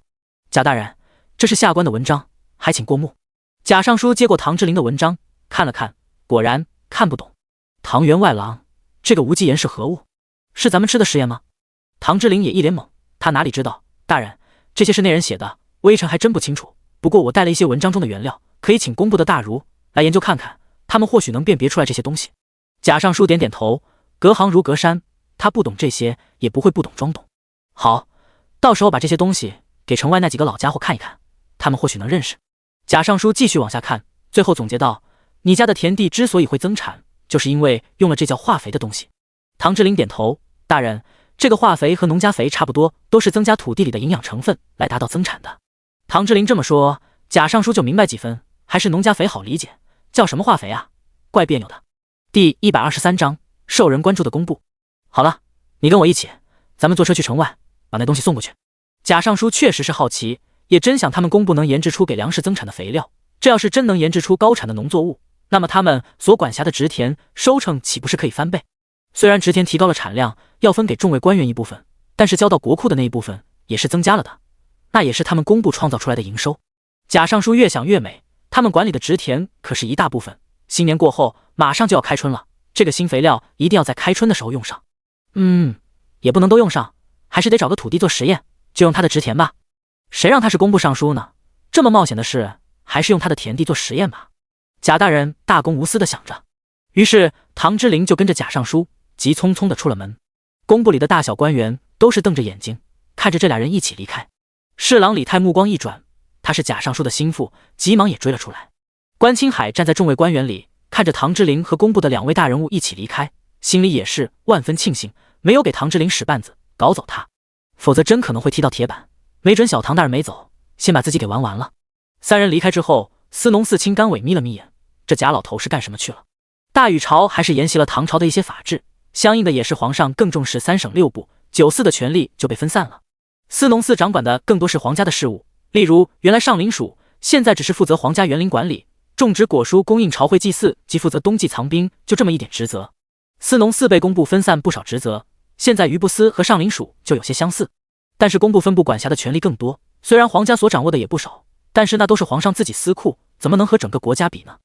贾大人，这是下官的文章，还请过目。贾尚书接过唐之琳的文章，看了看，果然看不懂。唐员外郎，这个无忌言是何物？是咱们吃的食盐吗？唐之琳也一脸懵，他哪里知道，大人，这些是那人写的，微臣还真不清楚。不过我带了一些文章中的原料，可以请工部的大儒来研究看看，他们或许能辨别出来这些东西。贾尚书点点头，隔行如隔山，他不懂这些，也不会不懂装懂。好，到时候把这些东西给城外那几个老家伙看一看，他们或许能认识。贾尚书继续往下看，最后总结道：“你家的田地之所以会增产，就是因为用了这叫化肥的东西。”唐之琳点头：“大人，这个化肥和农家肥差不多，都是增加土地里的营养成分来达到增产的。”唐之琳这么说，贾尚书就明白几分，还是农家肥好理解，叫什么化肥啊？怪别扭的。第123章，受人关注的工部。好了，你跟我一起，咱们坐车去城外，把那东西送过去。贾尚书确实是好奇，也真想他们工部能研制出给粮食增产的肥料，这要是真能研制出高产的农作物，那么他们所管辖的植田收成岂不是可以翻倍？虽然植田提高了产量，要分给众位官员一部分，但是交到国库的那一部分也是增加了的，那也是他们工部创造出来的营收。贾尚书越想越美，他们管理的植田可是一大部分，新年过后马上就要开春了，这个新肥料一定要在开春的时候用上。也不能都用上，还是得找个土地做实验，就用他的植田吧。谁让他是工部尚书呢？这么冒险的事，还是用他的田地做实验吧。贾大人大公无私的想着。于是唐之琳就跟着贾尚书急匆匆的出了门。工部里的大小官员都是瞪着眼睛看着这俩人一起离开。侍郎李泰目光一转，他是贾尚书的心腹，急忙也追了出来。关青海站在众位官员里，看着唐之琳和工部的两位大人物一起离开，心里也是万分庆幸没有给唐之琳使绊子搞走他，否则真可能会踢到铁板，没准小唐大人没走，先把自己给玩完了。三人离开之后，司农寺卿甘伟眯了眯眼，这贾老头是干什么去了？大禹朝还是沿袭了唐朝的一些法制，相应的也是皇上更重视3省6部9司的权力就被分散了。司农寺掌管的更多是皇家的事务，例如原来上林署现在只是负责皇家园林管理，种植果蔬供应朝会祭祀及负责冬季藏兵，就这么一点职责。司农寺被工部分散不少职责，现在余部司和上林署就有些相似，但是工部分部管辖的权力更多，虽然皇家所掌握的也不少，但是那都是皇上自己司库，怎么能和整个国家比呢？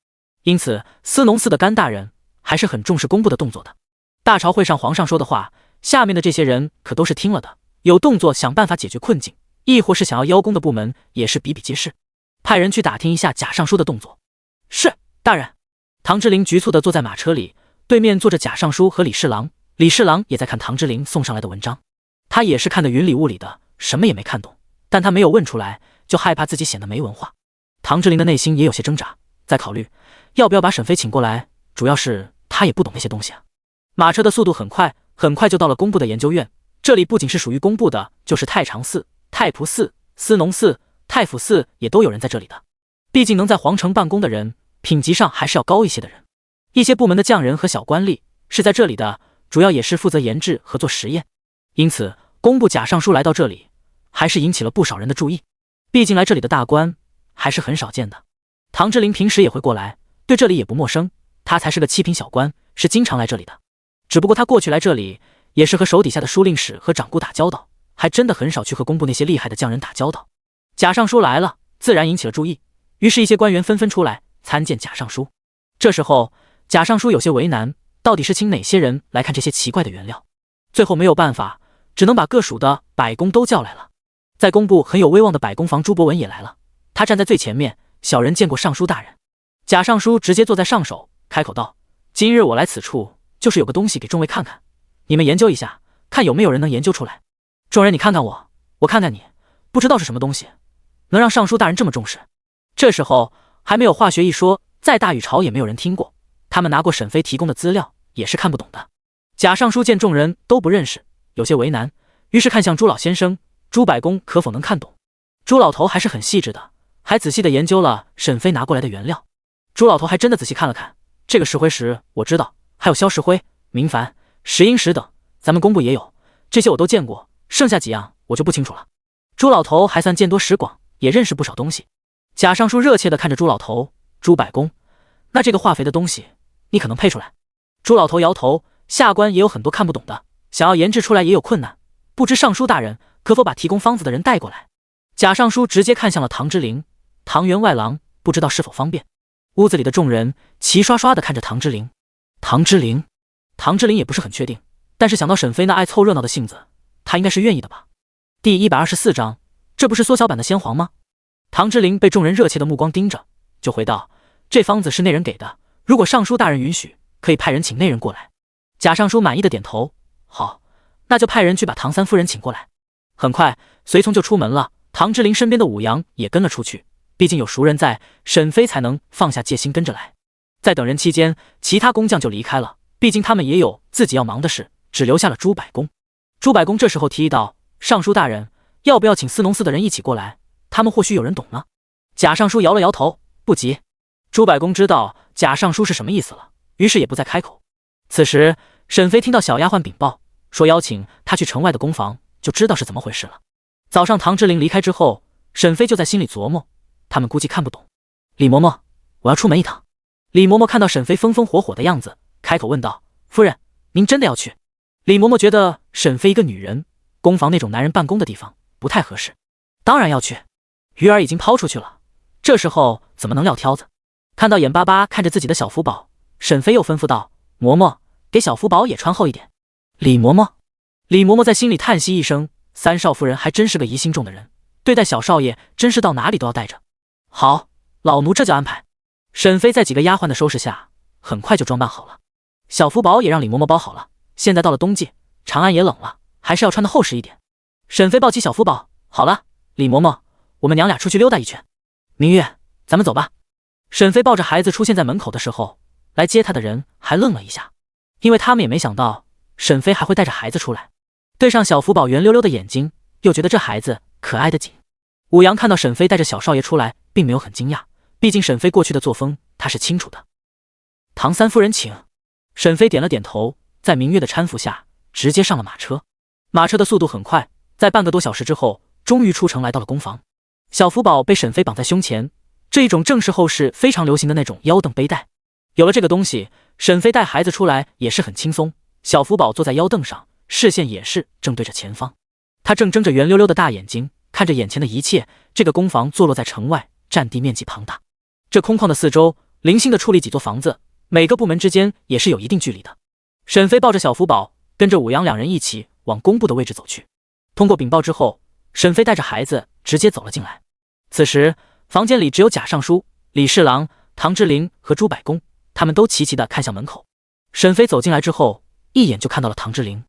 因此司农寺的甘大人还是很重视工部的动作的。大朝会上皇上说的话，下面的这些人可都是听了的，有动作想办法解决困境，亦或是想要邀功的部门也是比比皆是。派人去打听一下贾尚书的动作。是，大人。唐之琳局促地坐在马车里，对面坐着贾尚书和李侍郎，李侍郎也在看唐之琳送上来的文章，他也是看得云里雾里的，什么也没看懂，但他没有问出来，就害怕自己显得没文化。唐之琳的内心也有些挣扎，在考虑要不要把沈飞请过来，主要是他也不懂那些东西啊。马车的速度很快，很快就到了工部的研究院，这里不仅是属于工部的，就是太常寺、太仆寺、司农寺、太府寺也都有人在这里的。毕竟能在皇城办公的人，品级上还是要高一些的人。一些部门的匠人和小官吏是在这里的，主要也是负责研制和做实验。因此工部贾尚书来到这里，还是引起了不少人的注意。毕竟来这里的大官还是很少见的。唐之琳平时也会过来，对这里也不陌生，他才是个7品小官，是经常来这里的。只不过他过去来这里也是和手底下的书令使和掌故打交道，还真的很少去和工部那些厉害的匠人打交道。贾尚书来了，自然引起了注意，于是一些官员纷纷出来参见贾尚书。这时候贾尚书有些为难，到底是请哪些人来看这些奇怪的原料？最后没有办法，只能把各属的百工都叫来了。在工部很有威望的百工房朱伯文也来了，他站在最前面，小人见过尚书大人。贾尚书直接坐在上首，开口道：今日我来此处，就是有个东西给众位看看，你们研究一下，看有没有人能研究出来。众人你看看我，我看看你，不知道是什么东西，能让尚书大人这么重视。这时候还没有化学一说，在大禹朝也没有人听过，他们拿过沈飞提供的资料，也是看不懂的。贾尚书见众人都不认识，有些为难，于是看向朱老先生，朱百工可否能看懂？朱老头还是很细致的，还仔细的研究了沈飞拿过来的原料。朱老头还真的仔细看了看，这个石灰石我知道，还有硝石灰、明矾、石英石等，咱们工部也有，这些我都见过，剩下几样我就不清楚了。朱老头还算见多识广，也认识不少东西。贾尚书热切地看着朱老头，朱百公，那这个化肥的东西，你可能配出来？朱老头摇头，下官也有很多看不懂的，想要研制出来也有困难，不知尚书大人可否把提供方子的人带过来？贾尚书直接看向了唐之陵，唐员外郎，不知道是否方便？屋子里的众人齐刷刷地看着唐之陵。唐之陵也不是很确定，但是想到沈飞那爱凑热闹的性子，他应该是愿意的吧。第124章，这不是缩小版的先皇吗？唐之陵被众人热切的目光盯着，就回道：这方子是内人给的，如果尚书大人允许，可以派人请内人过来。贾尚书满意的点头，好，那就派人去把唐三夫人请过来。很快，随从就出门了，唐之陵身边的武阳也跟了出去，毕竟有熟人在，沈飞才能放下戒心跟着来。在等人期间，其他工匠就离开了，毕竟他们也有自己要忙的事，只留下了朱百公。朱百公这时候提议道：尚书大人，要不要请司农司的人一起过来？他们或许有人懂呢。贾尚书摇了摇头，不急。朱百公知道贾尚书是什么意思了，于是也不再开口。此时沈飞听到小丫鬟禀报说邀请他去城外的工房，就知道是怎么回事了。早上唐之陵离开之后，沈飞就在心里琢磨，他们估计看不懂。李嬷嬷，我要出门一趟。李嬷嬷看到沈飞风风火火的样子，开口问道：夫人，您真的要去？李嬷嬷觉得沈飞一个女人，工房那种男人办公的地方不太合适，当然要去。鱼儿已经抛出去了，这时候怎么能撂挑子？看到眼巴巴看着自己的小福宝，沈飞又吩咐道：嬷嬷，给小福宝也穿厚一点。李嬷嬷在心里叹息一声，三少夫人还真是个疑心重的人，对待小少爷真是到哪里都要带着。好，老奴这就安排。沈飞在几个丫鬟的收拾下，很快就装扮好了。小福宝也让李嬷嬷包好了，现在到了冬季，长安也冷了，还是要穿得厚实一点。沈飞抱起小福宝，好了，李嬷嬷，我们娘俩出去溜达一圈。明月，咱们走吧。沈飞抱着孩子出现在门口的时候，来接他的人还愣了一下，因为他们也没想到沈飞还会带着孩子出来。对上小福宝圆溜溜的眼睛，又觉得这孩子可爱的紧。武阳看到沈飞带着小少爷出来，并没有很惊讶，毕竟沈飞过去的作风他是清楚的。唐三夫人请。沈飞点了点头，在明月的搀扶下直接上了马车。马车的速度很快，在半个多小时之后终于出城来到了工房。小福宝被沈飞绑在胸前，这一种正是后世非常流行的那种腰凳背带。有了这个东西，沈飞带孩子出来也是很轻松。小福宝坐在腰凳上，视线也是正对着前方，他正睁着圆溜溜的大眼睛看着眼前的一切。这个工房坐落在城外，占地面积庞大，这空旷的四周零星的矗立几座房子，每个部门之间也是有一定距离的。沈飞抱着小福宝，跟着武阳两人一起往工部的位置走去。通过禀报之后，沈飞带着孩子直接走了进来。此时房间里只有贾尚书、李侍郎、唐之陵和朱百公，他们都齐齐地看向门口。沈飞走进来之后，一眼就看到了唐之陵，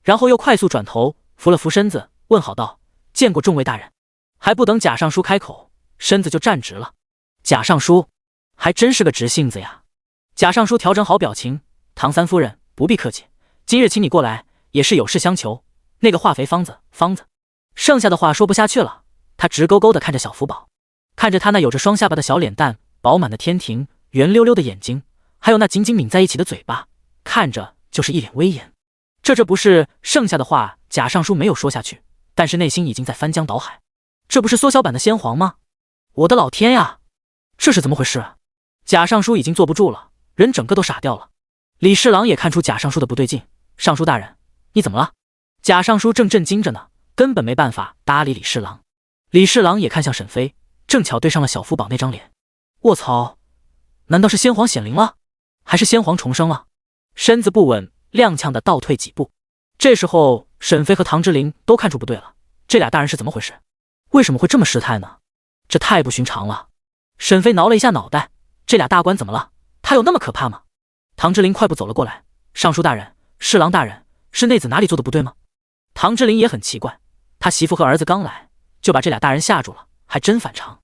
然后又快速转头扶了扶身子，问好道：见过众位大人。还不等贾尚书开口，身子就站直了。贾尚书还真是个直性子呀。贾尚书调整好表情，唐三夫人不必客气，今日请你过来也是有事相求。那个化肥方子，剩下的话说不下去了。他直勾勾地看着小福宝，看着他那有着双下巴的小脸蛋，饱满的天庭，圆溜溜的眼睛，还有那紧紧抿在一起的嘴巴，看着就是一脸威严。这不是剩下的话，贾尚书没有说下去，但是内心已经在翻江倒海。这不是缩小版的先皇吗？我的老天呀，这是怎么回事？贾尚书已经坐不住了，人整个都傻掉了。李侍郎也看出贾尚书的不对劲，尚书大人，你怎么了？贾尚书正震惊着呢，根本没办法搭理李侍郎。李侍郎也看向沈飞，正巧对上了小福宝那张脸。卧槽，难道是先皇显灵了，还是先皇重生了？身子不稳，踉跄的倒退几步。这时候沈飞和唐之陵都看出不对了，这俩大人是怎么回事？为什么会这么失态呢？这太不寻常了。沈飞挠了一下脑袋，这俩大官怎么了？他有那么可怕吗？唐之陵快步走了过来，尚书大人，侍郎大人，是内子哪里做的不对吗？唐之陵也很奇怪，他媳妇和儿子刚来就把这俩大人吓住了，还真反常。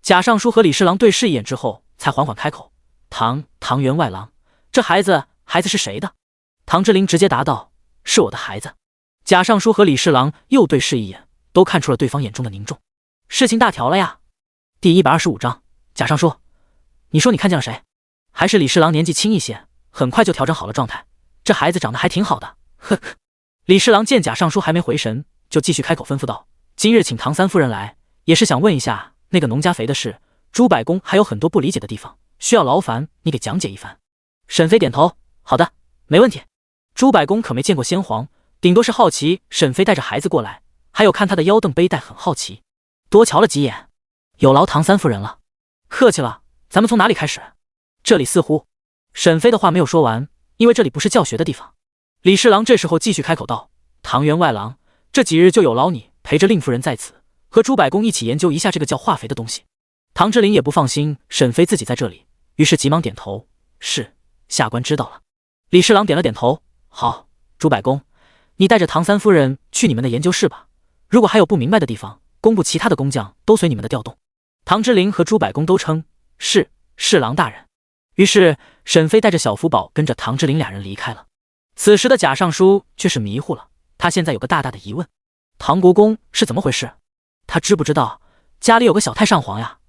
贾尚书和李侍郎对视一眼之后，才缓缓开口：唐员外郎，这孩子是谁的？唐之陵直接答道：是我的孩子。贾尚书和李侍郎又对视一眼，都看出了对方眼中的凝重。事情大条了呀。第125章，贾尚书，你说你看见了谁？还是李侍郎年纪轻一些，很快就调整好了状态。这孩子长得还挺好的，呵呵。李侍郎见贾尚书还没回神，就继续开口吩咐道：“今日请唐三夫人来，也是想问一下那个农家肥的事。朱百公还有很多不理解的地方，需要劳烦你给讲解一番。”沈飞点头：“好的，没问题。”朱百公可没见过先皇，顶多是好奇沈飞带着孩子过来，还有看他的腰凳背带很好奇，多瞧了几眼。有劳唐三夫人了。客气了，咱们从哪里开始？这里似乎……沈飞的话没有说完，因为这里不是教学的地方。李侍郎这时候继续开口道：“唐员外郎，这几日就有劳你陪着令夫人在此，和朱百公一起研究一下这个叫化肥的东西。”唐之琳也不放心沈飞自己在这里，于是急忙点头：“是，下官知道了。”李侍郎点了点头：“好，朱百公，你带着唐三夫人去你们的研究室吧。如果还有不明白的地方，工部其他的工匠都随你们的调动。”唐之琳和朱百公都称：“是，侍郎大人。”于是沈飞带着小福宝跟着唐之琳俩人离开了。此时的贾尚书却是迷糊了，他现在有个大大的疑问：唐国公是怎么回事？他知不知道家里有个小太上皇呀？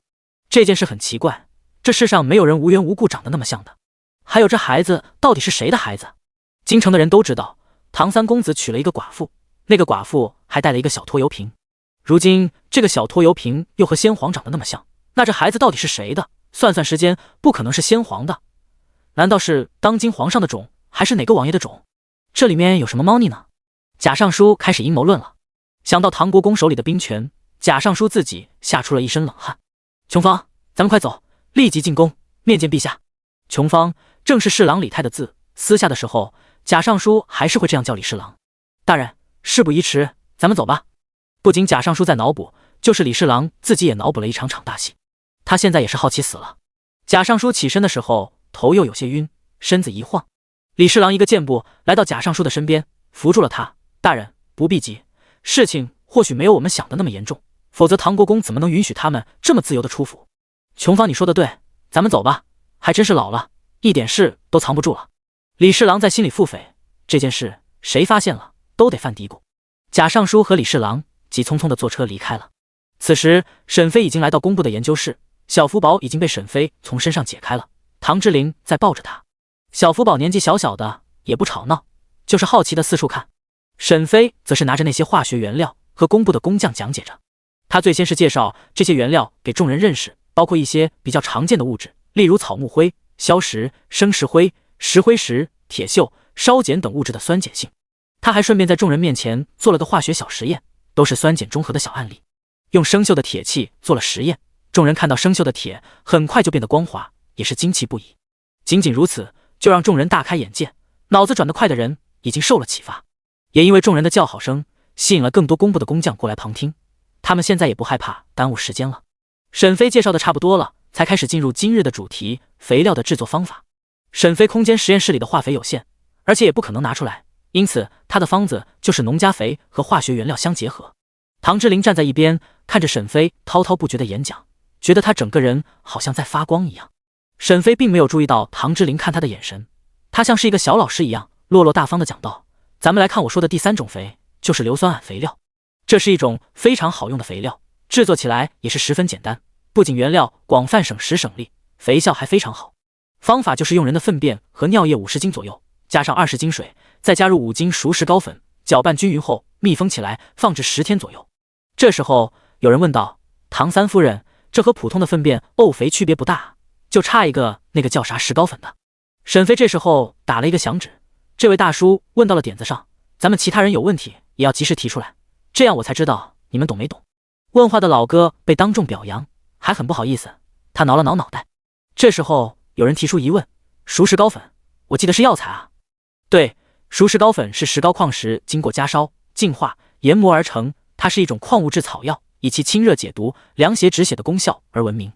这件事很奇怪，这世上没有人无缘无故长得那么像的。还有这孩子到底是谁的孩子？京城的人都知道，唐三公子娶了一个寡妇，那个寡妇还带了一个小拖油瓶。如今这个小拖油瓶又和先皇长得那么像，那这孩子到底是谁的？算算时间，不可能是先皇的，难道是当今皇上的种，还是哪个王爷的种？这里面有什么猫腻呢？贾尚书开始阴谋论了。想到唐国公手里的兵权，贾尚书自己吓出了一身冷汗。琼芳，咱们快走，立即进宫面见陛下。琼芳正是侍郎李泰的字，私下的时候贾尚书还是会这样叫李侍郎。大人，事不宜迟，咱们走吧。不仅贾尚书在脑补，就是李侍郎自己也脑补了一场大戏。他现在也是好奇死了。贾尚书起身的时候，头又有些晕，身子一晃。李侍郎一个箭步来到贾尚书的身边，扶住了他。大人不必急，事情或许没有我们想的那么严重，否则唐国公怎么能允许他们这么自由的出府？琼芳，你说的对，咱们走吧。还真是老了，一点事都藏不住了。李侍郎在心里腹诽，这件事谁发现了都得犯嘀咕。贾尚书和李侍郎急匆匆地坐车离开了。此时沈飞已经来到工部的研究室，小福宝已经被沈飞从身上解开了，唐之琳在抱着他。小福宝年纪小小的，也不吵闹，就是好奇的四处看。沈飞则是拿着那些化学原料和工部的工匠讲解着。他最先是介绍这些原料给众人认识，包括一些比较常见的物质，例如草木灰、硝石、生石灰、石灰石、铁锈、烧碱等物质的酸碱性。他还顺便在众人面前做了个化学小实验，都是酸碱中和的小案例。用生锈的铁器做了实验，众人看到生锈的铁很快就变得光滑，也是惊奇不已。仅仅如此，就让众人大开眼界，脑子转得快的人已经受了启发。也因为众人的叫好声，吸引了更多工部的工匠过来旁听，他们现在也不害怕耽误时间了。沈飞介绍的差不多了，才开始进入今日的主题：肥料的制作方法。沈飞空间实验室里的化肥有限，而且也不可能拿出来，因此他的方子就是农家肥和化学原料相结合。唐之琳站在一边，看着沈飞滔滔不绝的演讲，觉得他整个人好像在发光一样。沈飞并没有注意到唐之琳看他的眼神，他像是一个小老师一样落落大方的讲道：咱们来看我说的第三种肥，就是硫酸铵肥料。这是一种非常好用的肥料，制作起来也是十分简单，不仅原料广泛省时省力，肥效还非常好。方法就是用人的粪便和尿液50斤左右，加上20斤水，再加入5斤熟石膏粉，搅拌均匀后密封起来，放置10天左右。这时候有人问道：唐三夫人，这和普通的粪便沤肥区别不大，就差一个那个叫啥石膏粉的。沈飞这时候打了一个响指，这位大叔问到了点子上，咱们其他人有问题也要及时提出来，这样我才知道你们懂没懂。问话的老哥被当众表扬，还很不好意思，他挠了挠脑袋。这时候有人提出疑问：熟石膏粉，我记得是药材啊。对，熟石膏粉是石膏矿石经过加烧、净化、研磨而成，它是一种矿物质草药，以其清热解毒、凉血止血的功效而闻名。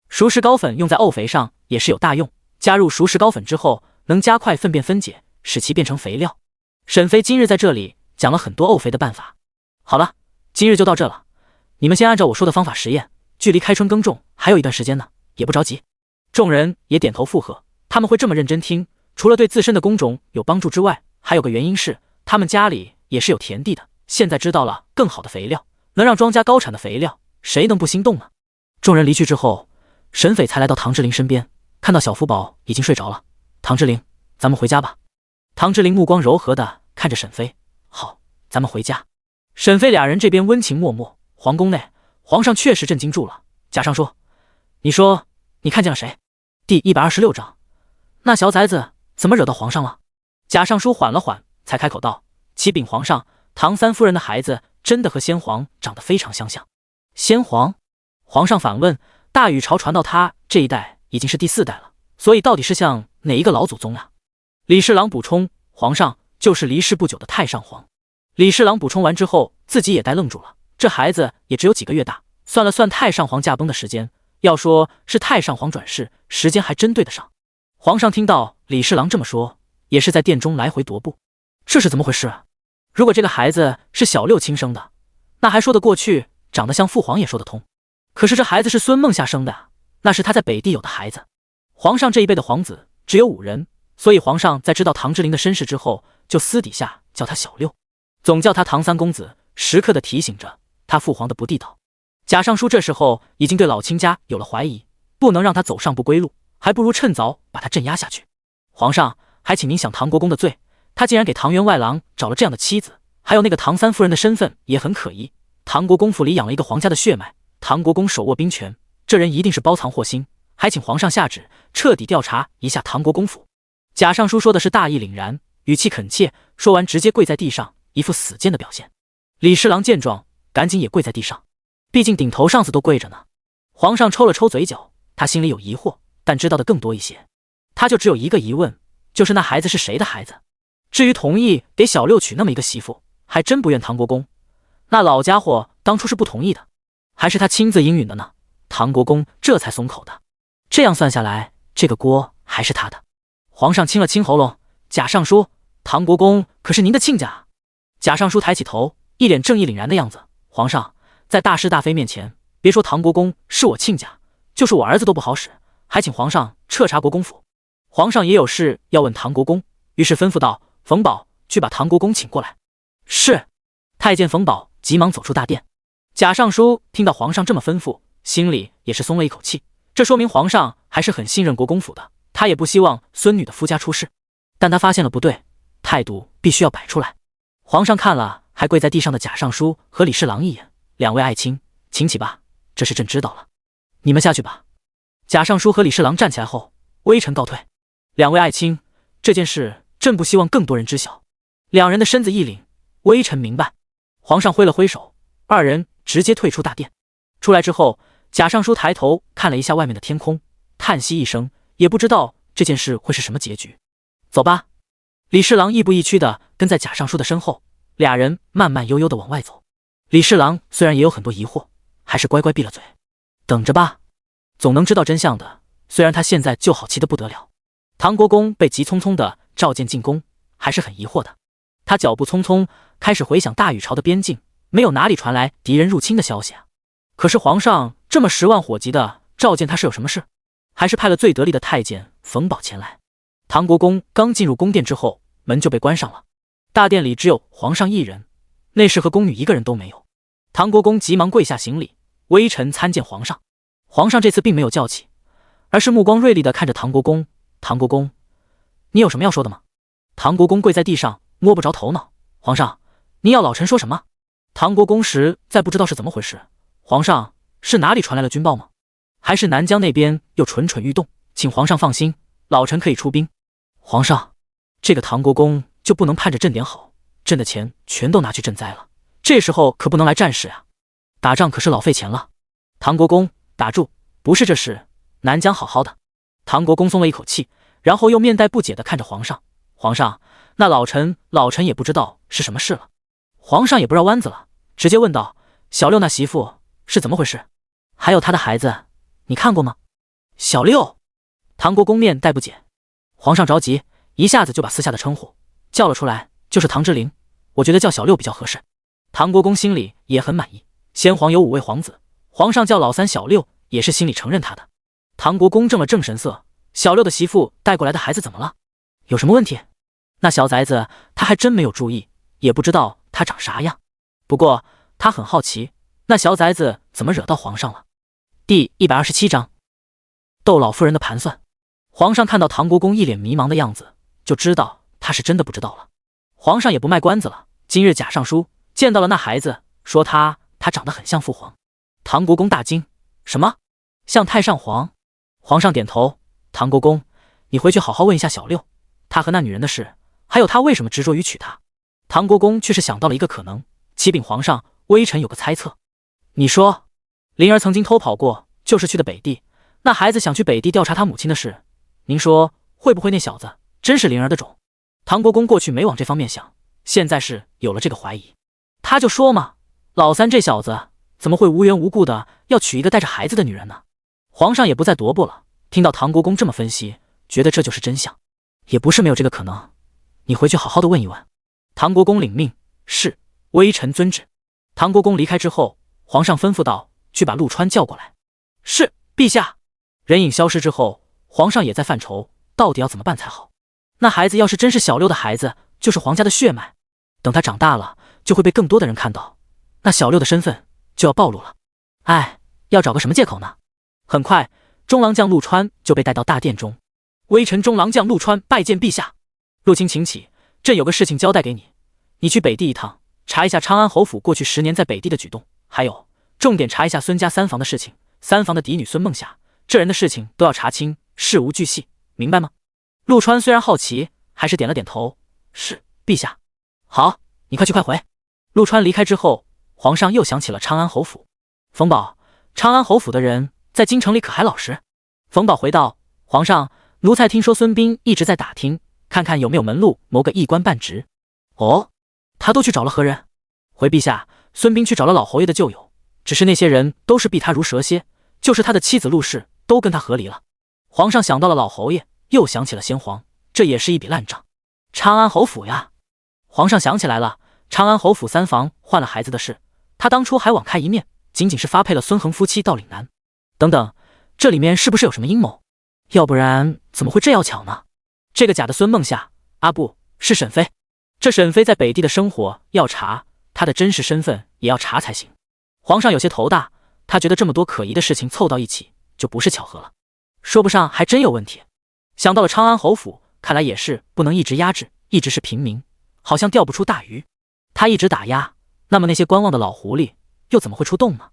熟石膏粉用在沤肥上也是有大用，加入熟石膏粉之后，能加快粪便分解，使其变成肥料。沈飞今日在这里讲了很多沤肥的办法。好了，今日就到这了，你们先按照我说的方法实验，距离开春耕种还有一段时间呢，也不着急。众人也点头附和，他们会这么认真听，除了对自身的工种有帮助之外，还有个原因是他们家里也是有田地的，现在知道了更好的肥料，能让庄稼高产的肥料，谁能不心动呢？众人离去之后，沈斐才来到唐之琳身边，看到小福宝已经睡着了，唐之灵，咱们回家吧。唐之灵目光柔和的看着沈飞，好，咱们回家。沈飞俩人这边温情脉脉，皇宫内，皇上确实震惊住了。贾尚书，你说你看见了谁？第126章，那小崽子怎么惹到皇上了？贾尚书缓了缓，才开口道：启禀皇上，唐三夫人的孩子真的和先皇长得非常相像。先皇？皇上反问。大禹朝传到他这一代已经是第4代了，所以到底是像哪一个老祖宗啊？李侍郎补充：皇上就是离世不久的太上皇。李侍郎补充完之后，自己也呆愣住了。这孩子也只有几个月大，算了算太上皇驾崩的时间，要说是太上皇转世，时间还真对得上。皇上听到李侍郎这么说，也是在殿中来回踱步。这是怎么回事啊？如果这个孩子是小六亲生的，那还说得过去，长得像父皇也说得通。可是这孩子是孙梦夏生的，那是他在北地有的孩子。皇上这一辈的皇子只有5人，所以皇上在知道唐之灵的身世之后，就私底下叫他小六，总叫他唐三公子，时刻的提醒着他父皇的不地道。贾尚书这时候已经对老亲家有了怀疑，不能让他走上不归路，还不如趁早把他镇压下去。皇上，还请您想唐国公的罪，他竟然给唐员外郎找了这样的妻子，还有那个唐三夫人的身份也很可疑。唐国公府里养了一个皇家的血脉，唐国公手握兵权，这人一定是包藏祸心，还请皇上下旨彻底调查一下唐国公府。贾尚书说的是大义凛然，语气恳切，说完直接跪在地上，一副死谏的表现。李侍郎见状，赶紧也跪在地上，毕竟顶头上司都跪着呢。皇上抽了抽嘴角，他心里有疑惑，但知道的更多一些。他就只有一个疑问，就是那孩子是谁的孩子？至于同意给小六娶那么一个媳妇，还真不怨唐国公。那老家伙当初是不同意的，还是他亲自应允的呢？唐国公这才松口的。这样算下来，这个锅还是他的。皇上清了清喉咙，贾尚书，唐国公可是您的亲家啊。贾尚书抬起头，一脸正义凛然的样子。皇上，在大是大非面前，别说唐国公是我亲家，就是我儿子都不好使，还请皇上彻查国公府。皇上也有事要问唐国公，于是吩咐道：冯保，去把唐国公请过来。是。太监冯保急忙走出大殿。贾尚书听到皇上这么吩咐，心里也是松了一口气，这说明皇上还是很信任国公府的，他也不希望孙女的夫家出事。但他发现了不对，态度必须要摆出来。皇上看了还跪在地上的贾尚书和李侍郎一眼，两位爱卿，请起吧，这事朕知道了，你们下去吧。贾尚书和李侍郎站起来后，微臣告退。两位爱卿，这件事朕不希望更多人知晓。两人的身子一凛，微臣明白。皇上挥了挥手，二人直接退出大殿。出来之后，贾尚书抬头看了一下外面的天空，叹息一声，也不知道这件事会是什么结局。走吧。李侍郎亦步亦趋的跟在贾尚书的身后，俩人慢慢悠悠的往外走。李侍郎虽然也有很多疑惑，还是乖乖闭了嘴。等着吧，总能知道真相的。虽然他现在就好奇的不得了。唐国公被急匆匆的召见进宫，还是很疑惑的。他脚步匆匆，开始回想大禹朝的边境，没有哪里传来敌人入侵的消息啊。可是皇上这么10万火急的召见他是有什么事？还是派了最得力的太监冯保前来？唐国公刚进入宫殿之后，门就被关上了。大殿里只有皇上一人，内侍和宫女一个人都没有。唐国公急忙跪下行礼，微臣参见皇上。皇上这次并没有叫起，而是目光锐利的看着唐国公。唐国公，你有什么要说的吗？唐国公跪在地上，摸不着头脑。皇上，您要老臣说什么？唐国公实在不知道是怎么回事。皇上，是哪里传来了军报吗？还是南疆那边又蠢蠢欲动？请皇上放心，老臣可以出兵。皇上，这个唐国公就不能盼着朕点好，朕的钱全都拿去赈灾了，这时候可不能来战事啊，打仗可是老费钱了。唐国公，打住，不是这事，南疆好好的。唐国公松了一口气，然后又面带不解地看着皇上。皇上，那老臣也不知道是什么事了。皇上也不绕弯子了，直接问道：小六那媳妇是怎么回事？还有他的孩子，你看过吗？小六，唐国公面带不解。皇上着急，一下子就把私下的称呼叫了出来，就是唐之灵，我觉得叫小六比较合适。唐国公心里也很满意，先皇有5位皇子，皇上叫老三小六也是心里承认他的。唐国公正了正神色，小六的媳妇带过来的孩子怎么了？有什么问题？那小崽子他还真没有注意，也不知道他长啥样。不过他很好奇，那小崽子怎么惹到皇上了。第127章，窦老夫人的盘算。皇上看到唐国公一脸迷茫的样子，就知道他是真的不知道了。皇上也不卖关子了，今日贾尚书见到了那孩子，说他长得很像父皇。唐国公大惊，什么？像太上皇？皇上点头，唐国公，你回去好好问一下小六，他和那女人的事，还有他为什么执着于娶她。唐国公却是想到了一个可能，启禀皇上，微臣有个猜测。你说，灵儿曾经偷跑过，就是去的北地，那孩子想去北地调查他母亲的事，您说会不会那小子真是灵儿的种？唐国公过去没往这方面想，现在是有了这个怀疑。他就说嘛，老三这小子怎么会无缘无故的要娶一个带着孩子的女人呢？皇上也不再踱步了，听到唐国公这么分析，觉得这就是真相，也不是没有这个可能。你回去好好的问一问。唐国公领命，是，微臣遵旨。唐国公离开之后，皇上吩咐道，去把陆川叫过来。是，陛下。人影消失之后，皇上也在犯愁，到底要怎么办才好。那孩子要是真是小六的孩子，就是皇家的血脉，等他长大了，就会被更多的人看到，那小六的身份就要暴露了。哎，要找个什么借口呢？很快，中郎将陆川就被带到大殿中。微臣中郎将陆川拜见陛下。陆卿请起，朕有个事情交代给你，你去北地一趟，查一下昌安侯府过去10年在北地的举动，还有重点查一下孙家三房的事情，三房的嫡女孙梦霞，这人的事情都要查清，事无巨细，明白吗？陆川虽然好奇，还是点了点头，是，陛下。好，你快去快回。陆川离开之后，皇上又想起了昌安侯府。冯宝，昌安侯府的人在京城里可还老实？冯宝回道，皇上，奴才听说孙膑一直在打听，看看有没有门路谋个一官半职。哦，他都去找了何人？回陛下，孙膑去找了老侯爷的旧友，只是那些人都是避他如蛇蝎，就是他的妻子陆氏都跟他和离了。皇上想到了老侯爷，又想起了先皇，这也是一笔烂账。昌安侯府呀，皇上想起来了，昌安侯府三房换了孩子的事，他当初还网开一面，仅仅是发配了孙恒夫妻到岭南。等等，这里面是不是有什么阴谋？要不然怎么会这要巧呢？这个假的孙梦夏，不是沈妃。这沈妃在北地的生活要查，她的真实身份也要查才行。皇上有些头大，他觉得这么多可疑的事情凑到一起，就不是巧合了，说不上还真有问题。想到了昌安侯府，看来也是不能一直压制，一直是平民，好像钓不出大鱼。他一直打压，那么那些观望的老狐狸又怎么会出动呢？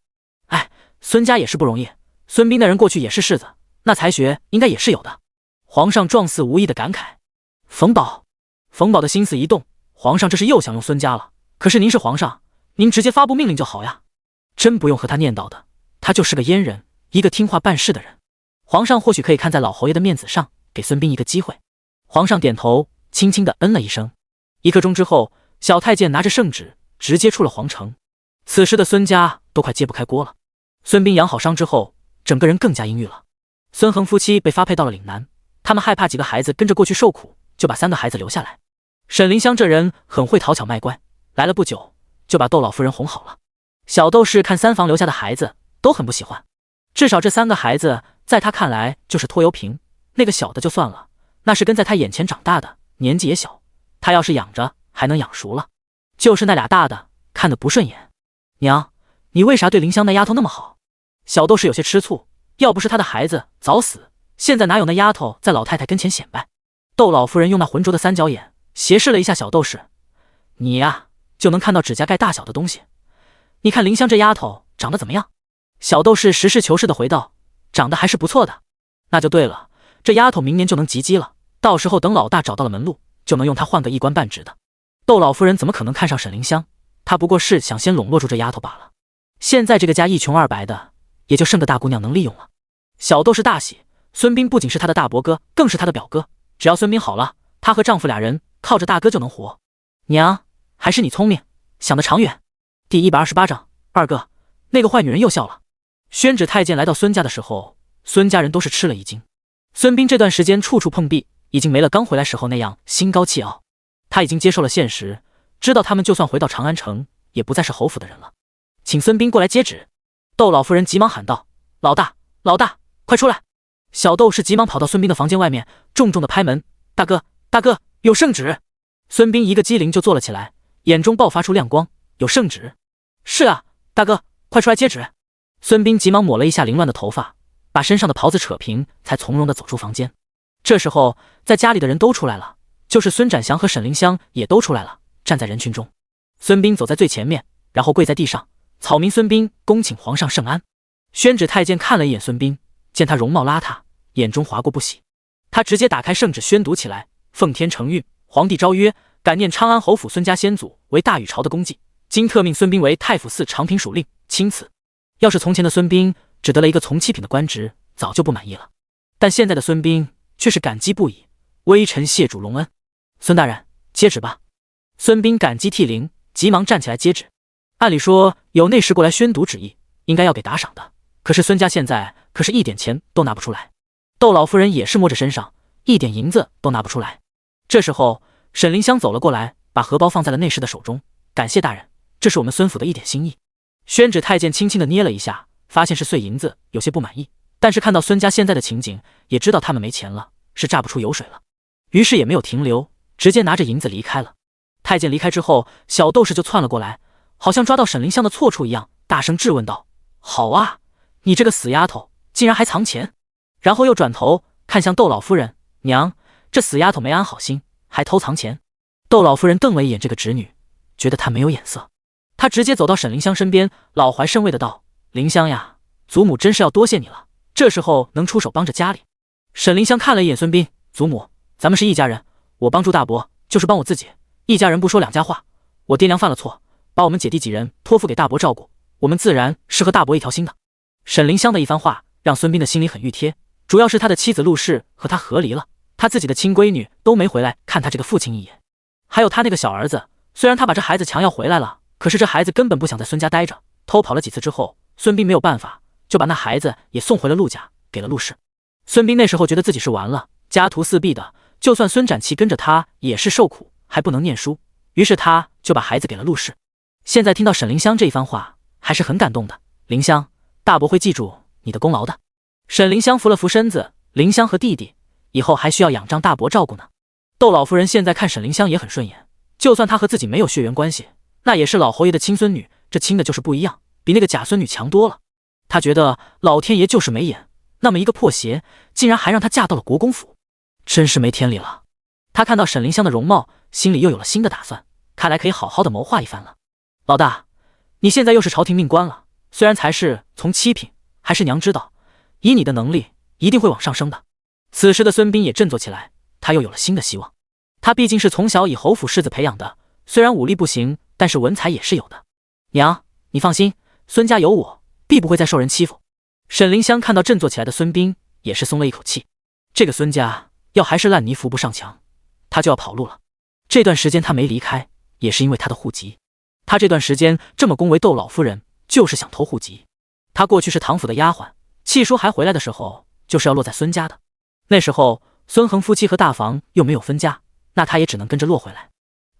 哎，孙家也是不容易，孙膑那人过去也是世子，那才学应该也是有的。皇上状似无意的感慨。冯宝的心思一动，皇上这是又想用孙家了，可是您是皇上，您直接发布命令就好呀，真不用和他念叨的，他就是个阉人，一个听话办事的人。皇上或许可以看在老侯爷的面子上，给孙膑一个机会。皇上点头，轻轻地嗯了一声。1刻钟之后，小太监拿着圣旨直接出了皇城。此时的孙家都快揭不开锅了。孙膑养好伤之后，整个人更加阴郁了。孙恒夫妻被发配到了岭南，他们害怕几个孩子跟着过去受苦，就把3个孩子留下来。沈凌香这人很会讨巧卖乖，来了不久就把窦老夫人哄好了。小窦氏看三房留下的孩子都很不喜欢，至少这3个孩子在他看来就是拖油瓶，那个小的就算了，那是跟在他眼前长大的，年纪也小，他要是养着还能养熟了，就是那俩大的看得不顺眼。娘，你为啥对凌香那丫头那么好？小窦氏有些吃醋，要不是他的孩子早死，现在哪有那丫头在老太太跟前显摆。窦老夫人用那浑浊的3角眼斜视了一下小窦氏，你呀就能看到指甲盖大小的东西，你看凌香这丫头长得怎么样？小窦氏实事求是的回道，长得还是不错的。那就对了，这丫头明年就能及笄了，到时候等老大找到了门路，就能用她换个一官半职的。窦老夫人怎么可能看上沈凌香？她不过是想先笼络住这丫头罢了。现在这个家一穷二白的，也就剩个大姑娘能利用了。小窦氏大喜，孙膑不仅是她的大伯哥，更是她的表哥，只要孙膑好了，她和丈夫俩人靠着大哥就能活。娘，还是你聪明，想得长远。第128章，二哥，那个坏女人又笑了。宣旨太监来到孙家的时候，孙家人都是吃了一惊。孙膑这段时间处处碰壁，已经没了刚回来时候那样心高气傲，他已经接受了现实，知道他们就算回到长安城，也不再是侯府的人了。请孙膑过来接旨。窦老夫人急忙喊道：“老大，老大，快出来！”小窦氏急忙跑到孙膑的房间外面，重重的拍门：“大哥，大哥，有圣旨！”孙膑一个机灵就坐了起来，眼中爆发出亮光：“有圣旨？是啊，大哥，快出来接旨！”孙膑急忙抹了一下凌乱的头发，把身上的袍子扯平，才从容地走出房间。这时候，在家里的人都出来了，就是孙展祥和沈凌香也都出来了，站在人群中。孙膑走在最前面，然后跪在地上，草民孙膑恭请皇上圣安。宣旨太监看了一眼孙膑，见他容貌邋遢，眼中划过不喜，他直接打开圣旨宣读起来：奉天承运，皇帝诏曰：感念昌安侯府孙家先祖为大禹朝的功绩，今特命孙膑为太府寺长平署令，钦此。要是从前的孙膑只得了一个从七品的官职，早就不满意了，但现在的孙膑却是感激不已，微臣谢主隆恩。孙大人，接旨吧。孙膑感激涕零，急忙站起来接旨。按理说，有内侍过来宣读旨意，应该要给打赏的，可是孙家现在可是一点钱都拿不出来。窦老夫人也是摸着身上，一点银子都拿不出来。这时候，沈凌香走了过来，把荷包放在了内侍的手中，感谢大人，这是我们孙府的一点心意。宣旨太监轻轻地捏了一下，发现是碎银子，有些不满意，但是看到孙家现在的情景，也知道他们没钱了，是榨不出油水了，于是也没有停留，直接拿着银子离开了。太监离开之后，小窦氏就窜了过来，好像抓到沈凌香的错处一样，大声质问道：好啊，你这个死丫头，竟然还藏钱！然后又转头看向窦老夫人，娘，这死丫头没安好心，还偷藏钱。窦老夫人瞪了一眼这个侄女，觉得她没有眼色，她直接走到沈凌香身边，老怀甚慰的道：凌香呀，祖母真是要多谢你了，这时候能出手帮着家里。沈凌香看了一眼孙膑，祖母，咱们是一家人，我帮助大伯就是帮我自己，一家人不说两家话，我爹娘犯了错，把我们姐弟几人托付给大伯照顾，我们自然是和大伯一条心的。沈凌香的一番话让孙膑的心里很熨贴，主要是他的妻子陆氏和他和离了，他自己的亲闺女都没回来看他这个父亲一眼，还有他那个小儿子，虽然他把这孩子强要回来了，可是这孩子根本不想在孙家待着，偷跑了几次之后，孙膑没有办法，就把那孩子也送回了陆家，给了陆氏。孙膑那时候觉得自己是完了，家徒四壁的，就算孙展琪跟着他也是受苦，还不能念书，于是他就把孩子给了陆氏。现在听到沈凌香这一番话，还是很感动的。凌香，大伯会记住你的功劳的。沈凌香扶了扶身子，凌香和弟弟以后还需要仰仗大伯照顾呢。窦老夫人现在看沈凌香也很顺眼，就算她和自己没有血缘关系，那也是老侯爷的亲孙女，这亲的就是不一样，比那个假孙女强多了。她觉得老天爷就是没眼，那么一个破鞋竟然还让她嫁到了国公府，真是没天理了。她看到沈凌香的容貌，心里又有了新的打算，看来可以好好的谋划一番了。老大，你现在又是朝廷命官了，虽然才是从七品，还是娘知道，以你的能力一定会往上升的。此时的孙膑也振作起来，他又有了新的希望。他毕竟是从小以侯府世子培养的，虽然武力不行，但是文采也是有的。娘，你放心，孙家有我，必不会再受人欺负。沈凌香看到振作起来的孙膑，也是松了一口气。这个孙家要还是烂泥扶不上墙，他就要跑路了。这段时间他没离开，也是因为他的户籍。他这段时间这么恭维窦老夫人，就是想偷户籍。他过去是唐府的丫鬟，契叔还回来的时候，就是要落在孙家的。那时候孙恒夫妻和大房又没有分家，那他也只能跟着落回来。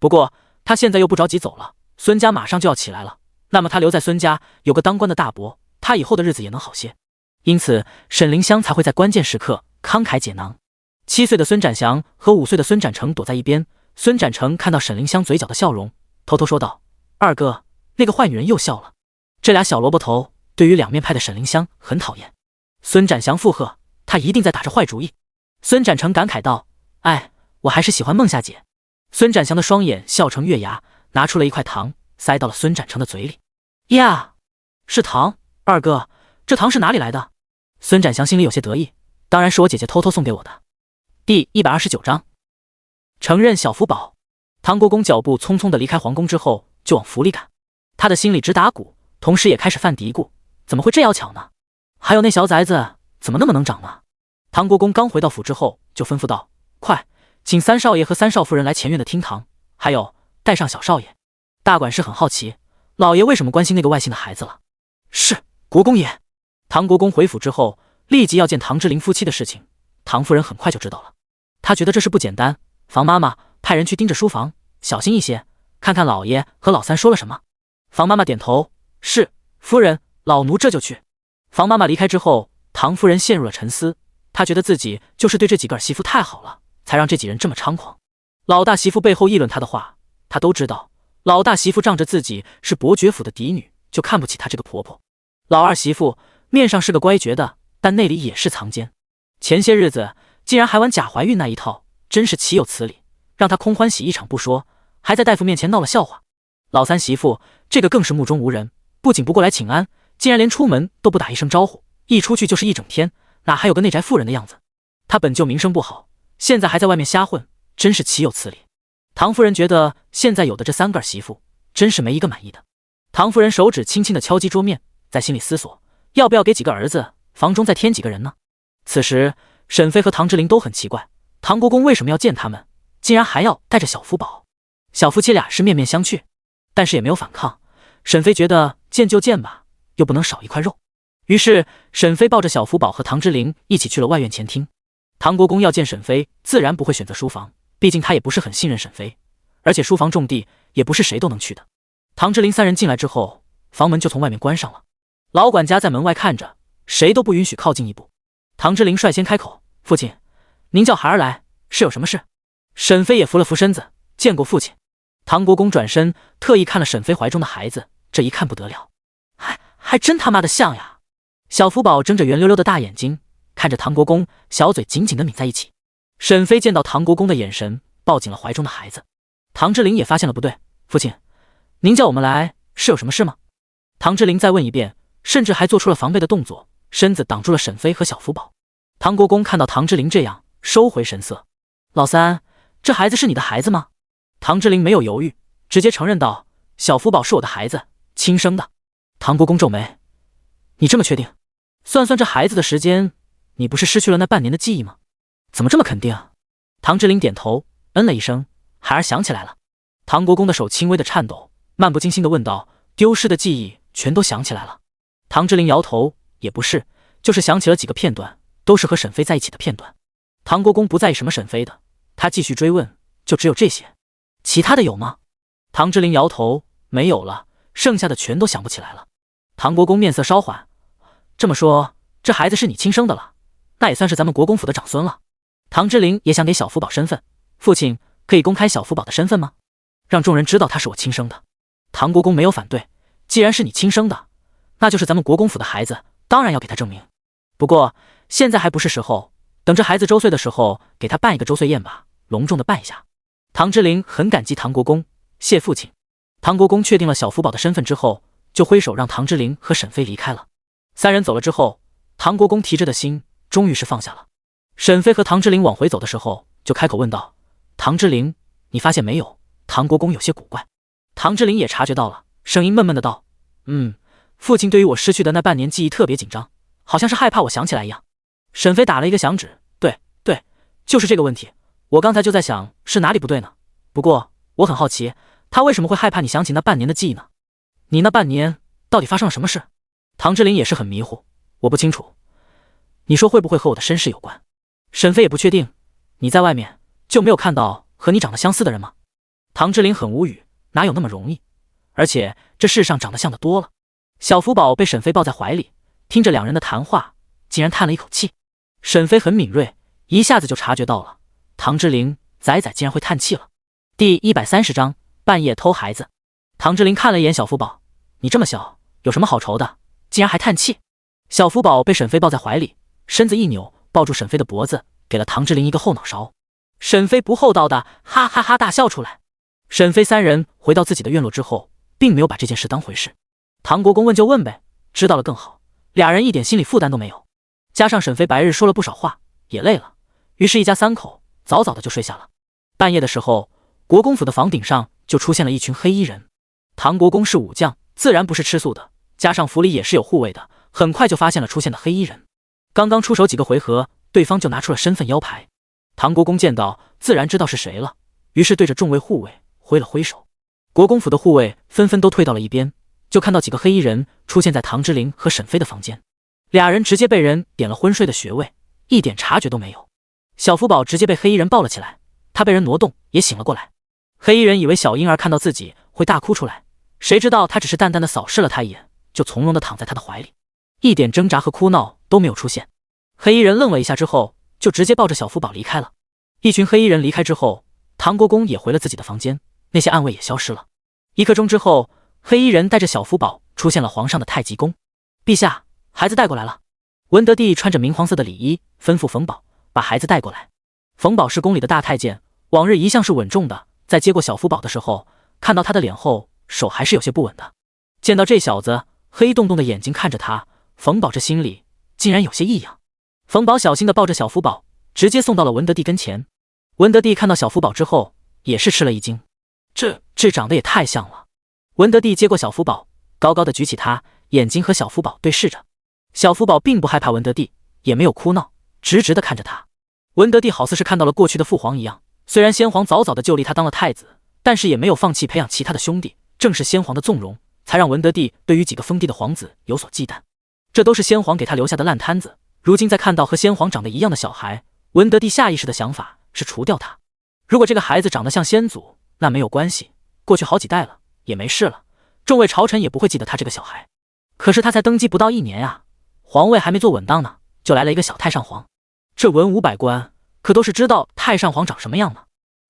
不过他现在又不着急走了，孙家马上就要起来了，那么他留在孙家，有个当官的大伯，他以后的日子也能好些。因此沈凌香才会在关键时刻慷慨解囊。7岁的孙展祥和5岁的孙展成躲在一边，孙展成看到沈凌香嘴角的笑容，偷偷说道：二哥，那个坏女人又笑了。这俩小萝卜头对于两面派的沈凌香很讨厌。孙展祥附和，他一定在打着坏主意。孙展成感慨道：哎，我还是喜欢孟夏姐。孙展祥的双眼笑成月牙，拿出了一块糖塞到了孙展成的嘴里。呀，是糖，二哥，这糖是哪里来的？孙展祥心里有些得意，当然是我姐姐偷偷送给我的。第129章，承认小福宝。唐国公脚步匆匆地离开皇宫之后，就往府里赶。他的心里直打鼓，同时也开始犯嘀咕：怎么会这要巧呢？还有那小崽子怎么那么能长呢？唐国公刚回到府之后，就吩咐道：快，请3少爷和3少夫人来前院的厅堂，还有带上小少爷。大管事很好奇，老爷为什么关心那个外姓的孩子了？是，国公爷。唐国公回府之后，立即要见唐之琳夫妻的事情，唐夫人很快就知道了。她觉得这事不简单，房妈妈派人去盯着书房，小心一些，看看老爷和老三说了什么。房妈妈点头，是，夫人，老奴这就去。房妈妈离开之后，唐夫人陷入了沉思，她觉得自己就是对这几个儿媳妇太好了，才让这几人这么猖狂。老大媳妇背后议论她的话，她都知道。老大媳妇仗着自己是伯爵府的嫡女，就看不起她这个婆婆。老二媳妇面上是个乖觉的，但内里也是藏奸。前些日子竟然还玩假怀孕那一套，真是岂有此理！让他空欢喜一场不说，还在大夫面前闹了笑话。老三媳妇这个更是目中无人，不仅不过来请安，竟然连出门都不打一声招呼，一出去就是一整天，哪还有个内宅妇人的样子？他本就名声不好，现在还在外面瞎混，真是岂有此理！唐夫人觉得现在有的这3个儿媳妇，真是没一个满意的。唐夫人手指轻轻地敲击桌面，在心里思索，要不要给几个儿子，房中再添几个人呢？此时沈飞和唐之琳都很奇怪，唐国公为什么要见他们，竟然还要带着小福宝。小夫妻俩是面面相觑，但是也没有反抗。沈飞觉得见就见吧，又不能少一块肉。于是沈飞抱着小福宝和唐之琳一起去了外院前厅。唐国公要见沈飞，自然不会选择书房，毕竟他也不是很信任沈飞，而且书房重地，也不是谁都能去的。唐之琳3人进来之后，房门就从外面关上了。老管家在门外看着，谁都不允许靠近一步。唐之琳率先开口：“父亲，您叫孩儿来，是有什么事？”沈飞也扶了扶身子：“见过父亲。”唐国公转身特意看了沈飞怀中的孩子，这一看不得了，还真他妈的像呀！小福宝睁着圆溜溜的大眼睛看着唐国公，小嘴紧紧地抿在一起。沈飞见到唐国公的眼神，抱紧了怀中的孩子。唐之琳也发现了不对：“父亲，您叫我们来是有什么事吗？”唐之琳再问一遍，甚至还做出了防备的动作，身子挡住了沈飞和小福宝。唐国公看到唐之琳这样，收回神色：“老三，这孩子是你的孩子吗？”唐之琳没有犹豫，直接承认道：“小福宝是我的孩子，亲生的。”唐国公皱眉：“你这么确定？算算这孩子的时间，你不是失去了那半年的记忆吗？怎么这么肯定？”唐之琳点头，嗯了一声：“孩儿想起来了。”唐国公的手轻微的颤抖，漫不经心地问道：“丢失的记忆全都想起来了？”唐之琳摇头：“也不是，就是想起了几个片段，都是和沈飞在一起的片段。”唐国公不在意什么沈飞的，他继续追问：“就只有这些？其他的有吗？”唐之琳摇头：“没有了，剩下的全都想不起来了。”唐国公面色稍缓：“这么说，这孩子是你亲生的了，那也算是咱们国公府的长孙了。”唐之琳也想给小福宝身份，父亲可以公开小福宝的身份吗？让众人知道他是我亲生的。唐国公没有反对，既然是你亲生的，那就是咱们国公府的孩子，当然要给他证明。不过现在还不是时候，等这孩子周岁的时候，给他办一个周岁宴吧，隆重的办一下。唐之琳很感激唐国公，谢父亲。唐国公确定了小福宝的身份之后，就挥手让唐之琳和沈飞离开了。3人走了之后，唐国公提着的心终于是放下了。沈飞和唐之琳往回走的时候，就开口问道：“唐之琳，你发现没有？”唐国公有些古怪。唐之琳也察觉到了，声音闷闷的道：“父亲对于我失去的那半年记忆特别紧张，好像是害怕我想起来一样。”沈飞打了一个响指：“对，就是这个问题。我刚才就在想是哪里不对呢。不过我很好奇，他为什么会害怕你想起那半年的记忆呢？你那半年到底发生了什么事？”唐之琳也是很迷糊：“我不清楚。你说会不会和我的身世有关？”沈飞也不确定：“你在外面就没有看到和你长得相似的人吗？”唐之琳很无语：“哪有那么容易？而且这世上长得像的多了。”小福宝被沈飞抱在怀里，听着2人的谈话，竟然叹了一口气。沈飞很敏锐，一下子就察觉到了唐之琳崽竟然会叹气了。第130章半夜偷孩子。唐之琳看了一眼小福宝：“你这么小，有什么好愁的？竟然还叹气。”小福宝被沈飞抱在怀里，身子一扭，抱住沈飞的脖子，给了唐之琳一个后脑勺。沈飞不厚道的哈哈哈大笑出来。沈飞3人回到自己的院落之后，并没有把这件事当回事。唐国公问就问呗，知道了更好。2人一点心理负担都没有，加上沈飞白日说了不少话，也累了，于是一家3口早早的就睡下了。半夜的时候，国公府的房顶上就出现了一群黑衣人。唐国公是武将，自然不是吃素的，加上府里也是有护卫的，很快就发现了出现的黑衣人。刚刚出手几个回合，对方就拿出了身份腰牌。唐国公见到，自然知道是谁了，于是对着众位护卫挥了挥手。国公府的护卫纷纷都退到了一边，就看到几个黑衣人出现在唐之琳和沈飞的房间。2人直接被人点了昏睡的穴位，一点察觉都没有。小福宝直接被黑衣人抱了起来，他被人挪动也醒了过来。黑衣人以为小婴儿看到自己会大哭出来，谁知道他只是淡淡的扫视了他一眼，就从容的躺在他的怀里，一点挣扎和哭闹都没有出现。黑衣人愣了一下之后，就直接抱着小福宝离开了。一群黑衣人离开之后，唐国公也回了自己的房间，那些暗卫也消失了。1刻钟之后，黑衣人带着小福宝出现了皇上的太极宫。陛下，孩子带过来了。文德帝穿着明黄色的礼衣，吩咐冯宝、把孩子带过来。冯保是宫里的大太监，往日一向是稳重的，在接过小福宝的时候，看到他的脸后，手还是有些不稳的。见到这小子黑洞洞的眼睛看着他，冯保这心里竟然有些异样。冯保小心地抱着小福宝，直接送到了文德帝跟前。文德帝看到小福宝之后，也是吃了一惊，这长得也太像了。文德帝接过小福宝，高高的举起他，眼睛和小福宝对视着。小福宝并不害怕文德帝，也没有哭闹，直直地看着他。文德帝好似是看到了过去的父皇一样，虽然先皇早早的就立他当了太子，但是也没有放弃培养其他的兄弟，正是先皇的纵容，才让文德帝对于几个封地的皇子有所忌惮。这都是先皇给他留下的烂摊子，如今再看到和先皇长得一样的小孩，文德帝下意识的想法是除掉他。如果这个孩子长得像先祖，那没有关系，过去好几代了，也没事了，众位朝臣也不会记得他这个小孩。可是他才登基不到1年啊，皇位还没坐稳当呢，就来了一个小太上皇。这文武百官可都是知道太上皇长什么样呢。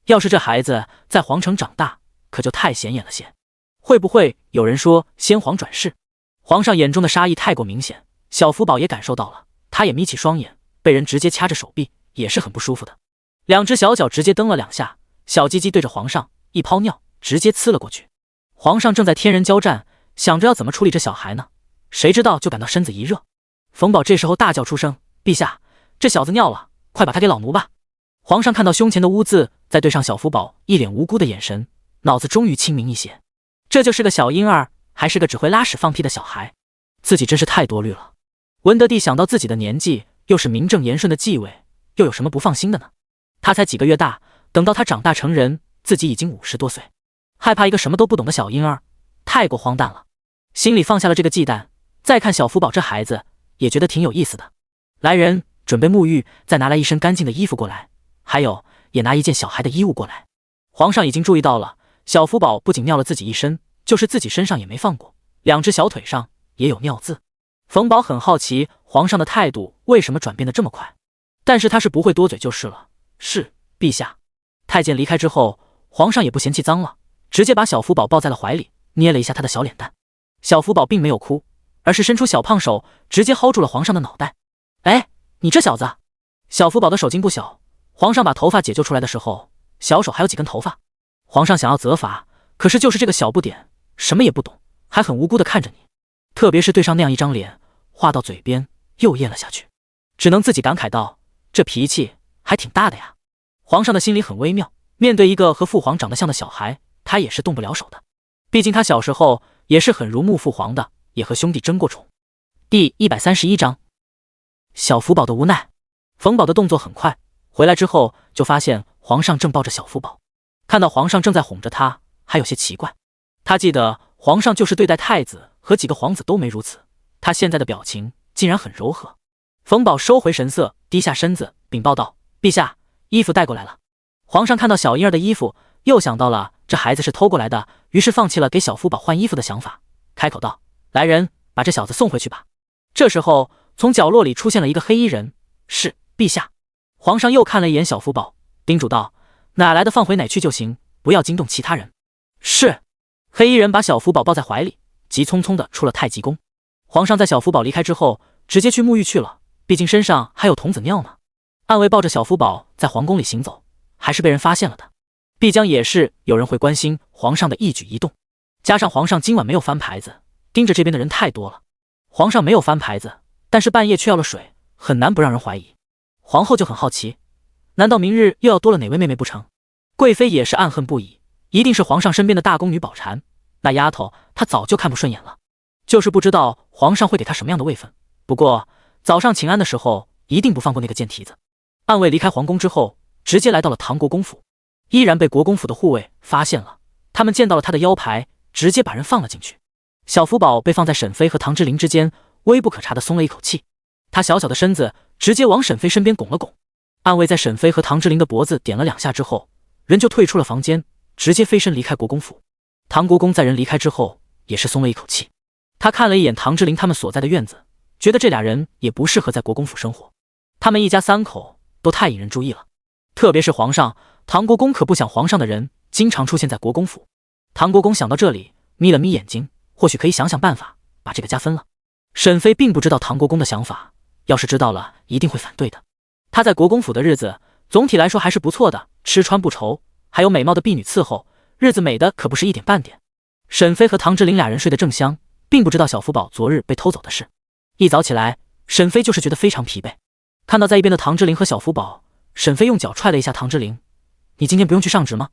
要是这孩子在皇城长大，可就太显眼了些。会不会有人说先皇转世？皇上眼中的杀意太过明显，小福宝也感受到了，他也眯起双眼，被人直接掐着手臂，也是很不舒服的。两只小脚直接蹬了2下，小鸡鸡对着皇上一泡尿，直接呲了过去。皇上正在天人交战，想着要怎么处理这小孩呢，谁知道就感到身子一热。冯保这时候大叫出声：“陛下，这小子尿了，快把他给老奴吧！”皇上看到胸前的污渍，再对上小福宝一脸无辜的眼神，脑子终于清明一些。这就是个小婴儿，还是个只会拉屎放屁的小孩，自己真是太多虑了。文德帝想到自己的年纪，又是名正言顺的继位，又有什么不放心的呢？他才几个月大，等到他长大成人，自己已经50多岁，害怕一个什么都不懂的小婴儿，太过荒诞了。心里放下了这个忌惮，再看小福宝这孩子，也觉得挺有意思的。来人，准备沐浴，再拿来一身干净的衣服过来，还有也拿一件小孩的衣物过来。皇上已经注意到了，小福宝不仅尿了自己一身，就是自己身上也没放过，2只小腿上也有尿渍。冯保很好奇皇上的态度为什么转变得这么快，但是他是不会多嘴就是了。是，陛下。太监离开之后，皇上也不嫌弃脏了，直接把小福宝抱在了怀里，捏了一下他的小脸蛋。小福宝并没有哭，而是伸出小胖手，直接薅住了皇上的脑袋。哎，你这小子！小福宝的手劲不小，皇上把头发解救出来的时候，小手还有几根头发。皇上想要责罚，可是就是这个小不点，什么也不懂，还很无辜地看着你，特别是对上那样一张脸，话到嘴边又咽了下去，只能自己感慨道：这脾气还挺大的呀。皇上的心里很微妙，面对一个和父皇长得像的小孩，他也是动不了手的。毕竟他小时候也是很如沐父皇的，也和兄弟争过宠。第131章，小福宝的无奈。冯保的动作很快，回来之后就发现皇上正抱着小福宝，看到皇上正在哄着他，还有些奇怪。他记得皇上就是对待太子和几个皇子都没如此，他现在的表情竟然很柔和。冯保收回神色，低下身子禀报道：陛下，衣服带过来了。皇上看到小婴儿的衣服，又想到了这孩子是偷过来的，于是放弃了给小福宝换衣服的想法，开口道：来人，把这小子送回去吧。这时候从角落里出现了一个黑衣人。是，陛下。皇上又看了一眼小福宝，叮嘱道：哪来的放回哪去就行，不要惊动其他人。是。黑衣人把小福宝抱在怀里，急匆匆地出了太极宫。皇上在小福宝离开之后，直接去沐浴去了，毕竟身上还有童子尿呢。暗卫抱着小福宝在皇宫里行走，还是被人发现了的。必将也是有人会关心皇上的一举一动，加上皇上今晚没有翻牌子，盯着这边的人太多了。皇上没有翻牌子，但是半夜却要了水，很难不让人怀疑。皇后就很好奇，难道明日又要多了哪位妹妹不成？贵妃也是暗恨不已，一定是皇上身边的大宫女宝蟾，那丫头她早就看不顺眼了，就是不知道皇上会给她什么样的位分。不过早上请安的时候一定不放过那个贱蹄子。暗卫离开皇宫之后，直接来到了唐国公府，依然被国公府的护卫发现了。他们见到了他的腰牌，直接把人放了进去。小福宝被放在沈妃和唐之琳之间，微不可察的松了一口气。他小小的身子直接往沈妃身边拱了拱。暗卫在沈妃和唐之琳的脖子点了2下之后，人就退出了房间，直接飞身离开国公府。唐国公在人离开之后也是松了一口气。他看了一眼唐之琳他们所在的院子，觉得这俩人也不适合在国公府生活，他们一家3口都太引人注意了。特别是皇上，唐国公可不想皇上的人经常出现在国公府。唐国公想到这里，眯了眯眼睛，或许可以想想办法把这个家分了。沈妃并不知道唐国公的想法，要是知道了一定会反对的。她在国公府的日子总体来说还是不错的，吃穿不愁，还有美貌的婢女伺候，日子美的可不是一点半点。沈飞和唐之琳俩人睡得正香，并不知道小福宝昨日被偷走的事。一早起来，沈飞就是觉得非常疲惫。看到在一边的唐之琳和小福宝，沈飞用脚踹了一下唐之琳：“你今天不用去上职吗？”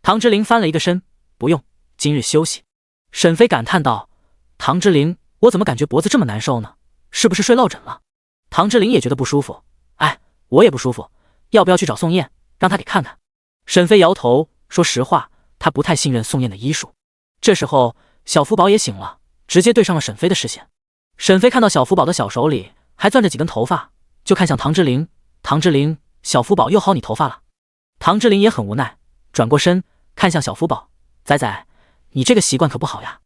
唐之琳翻了一个身：“不用，今日休息。”沈飞感叹道：“唐之琳，我怎么感觉脖子这么难受呢？是不是睡落枕了？”唐之琳也觉得不舒服：“哎，我也不舒服，要不要去找宋燕，让她给看看？”沈飞摇头，说实话，他不太信任宋燕的医术。这时候，小福宝也醒了，直接对上了沈飞的视线。沈飞看到小福宝的小手里还攥着几根头发，就看向唐之琳：“唐之琳，小福宝又薅你头发了。”唐之琳也很无奈，转过身看向小福宝：“仔仔，你这个习惯可不好呀。”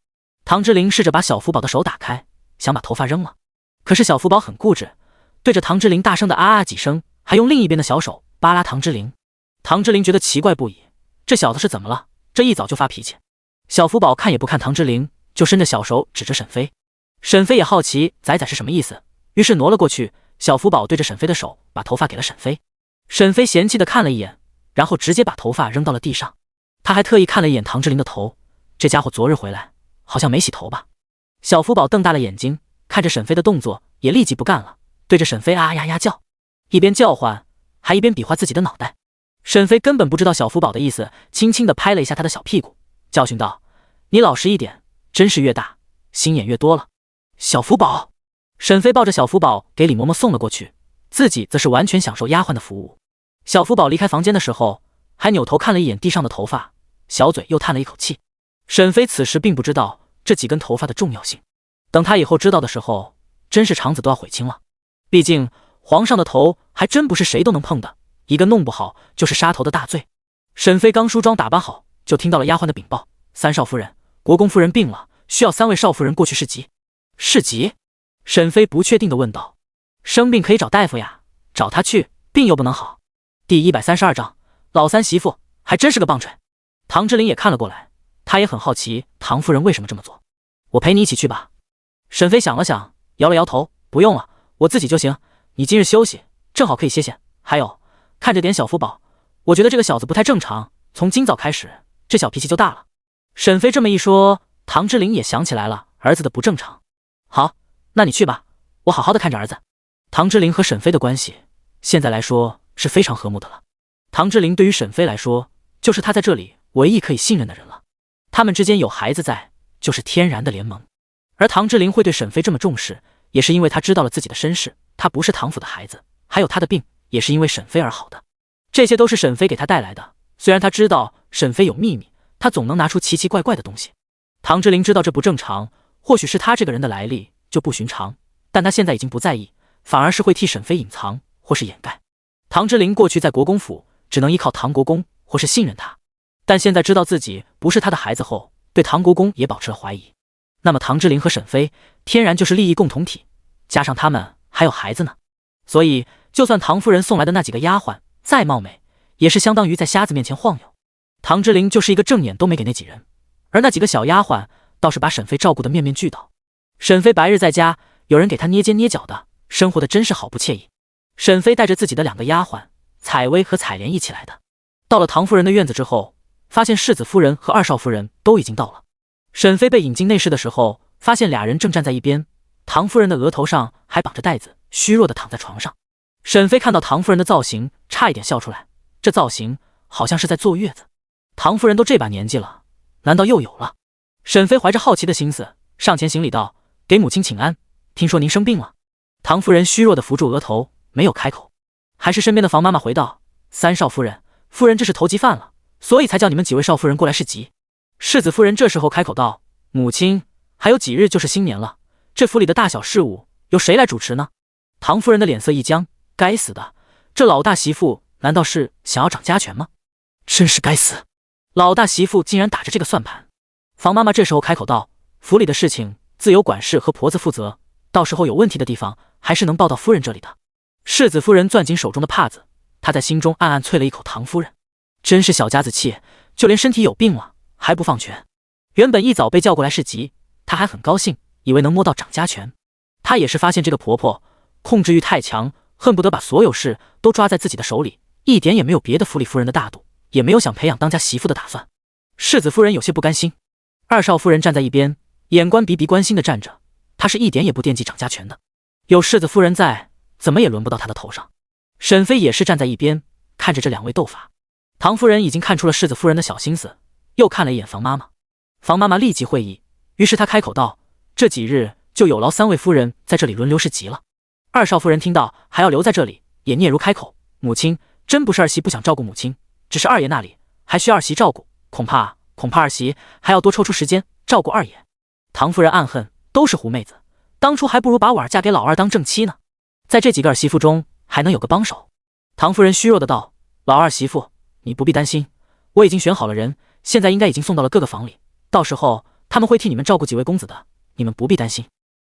唐之琳试着把小福宝的手打开，想把头发扔了，可是小福宝很固执，对着唐之琳大声的啊几声，还用另一边的小手扒拉唐之琳。唐之琳觉得奇怪不已，这小子是怎么了？这一早就发脾气。小福宝看也不看唐之琳，就伸着小手指着沈飞。沈飞也好奇仔仔是什么意思，于是挪了过去。小福宝对着沈飞的手把头发给了沈飞。沈飞嫌弃的看了一眼，然后直接把头发扔到了地上。他还特意看了一眼唐之琳的头，这家伙昨日回来好像没洗头吧。小福宝瞪大了眼睛看着沈飞的动作，也立即不干了，对着沈飞啊呀呀叫，一边叫唤还一边比划自己的脑袋。沈飞根本不知道小福宝的意思，轻轻地拍了一下他的小屁股，教训道：“你老实一点，真是越大心眼越多了。”小福宝，沈飞抱着小福宝给李嬷嬷送了过去，自己则是完全享受丫鬟的服务。小福宝离开房间的时候，还扭头看了一眼地上的头发，小嘴又叹了一口气。沈飞此时并不知道这几根头发的重要性，等他以后知道的时候，真是肠子都要悔青了。毕竟皇上的头还真不是谁都能碰的，一个弄不好就是杀头的大罪。沈飞刚梳妆打扮好，就听到了丫鬟的禀报：“三少夫人，国公夫人病了，需要3位少夫人过去侍疾。”侍疾？沈飞不确定地问道：“生病可以找大夫呀，找他去，病又不能好。”第132章，老三媳妇还真是个棒槌。唐之琳也看了过来，她也很好奇唐夫人为什么这么做。“我陪你一起去吧。”沈飞想了想，摇了摇头：“不用了，我自己就行。你今日休息，正好可以歇歇。还有，看着点小福宝，我觉得这个小子不太正常，从今早开始，这小脾气就大了。”沈飞这么一说，唐之琳也想起来了儿子的不正常。“好，那你去吧，我好好的看着儿子。”唐之琳和沈飞的关系现在来说是非常和睦的了。唐之琳对于沈飞来说，就是他在这里唯一可以信任的人了。他们之间有孩子在，就是天然的联盟。而唐之琳会对沈飞这么重视，也是因为他知道了自己的身世，他不是唐府的孩子，还有他的病也是因为沈飞而好的。这些都是沈飞给他带来的，虽然他知道沈飞有秘密，他总能拿出奇奇怪怪的东西。唐之琳知道这不正常，或许是他这个人的来历就不寻常，但他现在已经不在意，反而是会替沈飞隐藏或是掩盖。唐之琳过去在国公府只能依靠唐国公或是信任他，但现在知道自己不是他的孩子后，对唐国公也保持了怀疑。那么唐之琳和沈飞天然就是利益共同体，加上他们还有孩子呢，所以就算唐夫人送来的那几个丫鬟再貌美，也是相当于在瞎子面前晃悠。唐之琳就是一个正眼都没给那几人，而那几个小丫鬟倒是把沈飞照顾得面面俱到。沈飞白日在家，有人给他捏肩捏脚的，生活的真是好不惬意。沈飞带着自己的2个丫鬟采薇和采莲一起来的。到了唐夫人的院子之后，发现世子夫人和2少夫人都已经到了。沈飞被引进内室的时候，发现俩人正站在一边，唐夫人的额头上还绑着带子，虚弱的躺在床上。沈飞看到唐夫人的造型，差一点笑出来，这造型好像是在坐月子。唐夫人都这把年纪了，难道又有了？沈飞怀着好奇的心思上前行礼道：“给母亲请安，听说您生病了。”唐夫人虚弱的扶住额头，没有开口。还是身边的房妈妈回道：“三少夫人，夫人这是头疾犯了，所以才叫你们几位少夫人过来侍疾。”世子夫人这时候开口道：“母亲，还有几日就是新年了，这府里的大小事务由谁来主持呢？”唐夫人的脸色一僵，该死的，这老大媳妇难道是想要掌家权吗？真是该死，老大媳妇竟然打着这个算盘。房妈妈这时候开口道：“府里的事情自有管事和婆子负责，到时候有问题的地方还是能报到夫人这里的。”世子夫人攥紧手中的帕子，她在心中暗暗啐了一口唐夫人，真是小家子气，就连身体有病了还不放权。原本一早被叫过来侍疾，她还很高兴，以为能摸到掌家权。她也是发现这个婆婆控制欲太强，恨不得把所有事都抓在自己的手里，一点也没有别的府里夫人的大度，也没有想培养当家媳妇的打算。世子夫人有些不甘心，二少夫人站在一边，眼观鼻鼻关心的站着，她是一点也不惦记掌家权的。有世子夫人在，怎么也轮不到她的头上。沈妃也是站在一边，看着这两位斗法。唐夫人已经看出了世子夫人的小心思，又看了一眼房妈妈。房妈妈立即会意，于是她开口道：“这几日就有劳三位夫人在这里轮流侍疾了。”二少夫人听到还要留在这里，也嗫嚅开口：“母亲，真不是儿媳不想照顾母亲，只是二爷那里还需二媳照顾，恐怕二媳还要多抽出时间照顾二爷。”唐夫人暗恨，都是狐妹子，当初还不如把婉儿嫁给老二当正妻呢，在这几个儿媳妇中还能有个帮手。唐夫人虚弱的道：“老二媳妇，你不必担心，我已经选好了人，现在应该已经送到了各个房里，到时候他们会替你们照顾几位公子的，你们不必担心。”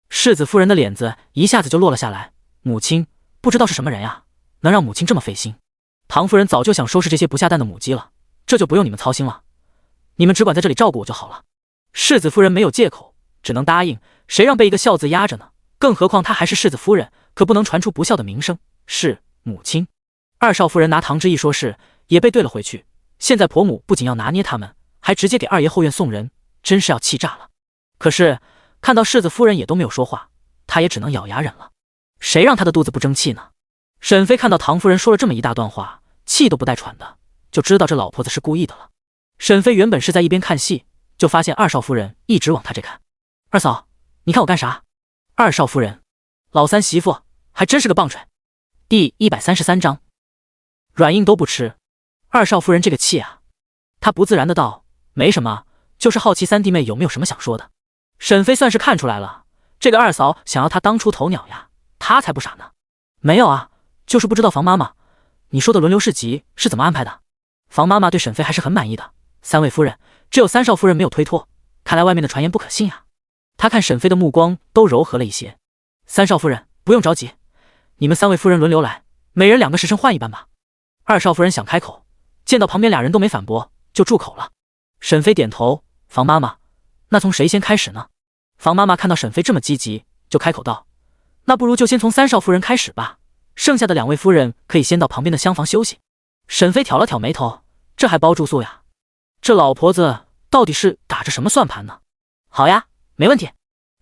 世子夫人的脸子一下子就落了下来，母亲不知道是什么人呀，能让母亲这么费心。唐夫人早就想收拾这些不下蛋的母鸡了，这就不用你们操心了，你们只管在这里照顾我就好了。世子夫人没有借口，只能答应，谁让被一个孝字压着呢？更何况她还是世子夫人，可不能传出不孝的名声。是母亲。二少夫人拿唐之意说事，也被兑了回去。现在婆母不仅要拿捏他们，还直接给二爷后院送人，真是要气炸了。可是看到世子夫人也都没有说话，她也只能咬牙忍了。谁让她的肚子不争气呢？沈妃看到唐夫人说了这么一大段话，气都不带喘的，就知道这老婆子是故意的了。沈妃原本是在一边看戏，就发现二少夫人一直往她这看。二嫂，你看我干啥？二少夫人，老三媳妇还真是个棒槌。第133章，软硬都不吃。二少夫人这个气啊，她不自然的道：“没什么，就是好奇三弟妹有没有什么想说的。”沈妃算是看出来了，这个二嫂想要她当出头鸟呀，她才不傻呢。没有啊，就是不知道房妈妈，你说的轮流侍疾是怎么安排的？房妈妈对沈妃还是很满意的，三位夫人只有三少夫人没有推脱，看来外面的传言不可信啊。她看沈妃的目光都柔和了一些。三少夫人不用着急，你们三位夫人轮流来，每人2个时辰换一班吧。二少夫人想开口，见到旁边俩人都没反驳，就住口了。沈妃点头，房妈妈，那从谁先开始呢？房妈妈看到沈妃这么积极，就开口道：“那不如就先从三少夫人开始吧，剩下的2位夫人可以先到旁边的厢房休息。”沈妃挑了挑眉头，这还包住宿呀？这老婆子到底是打着什么算盘呢？好呀，没问题。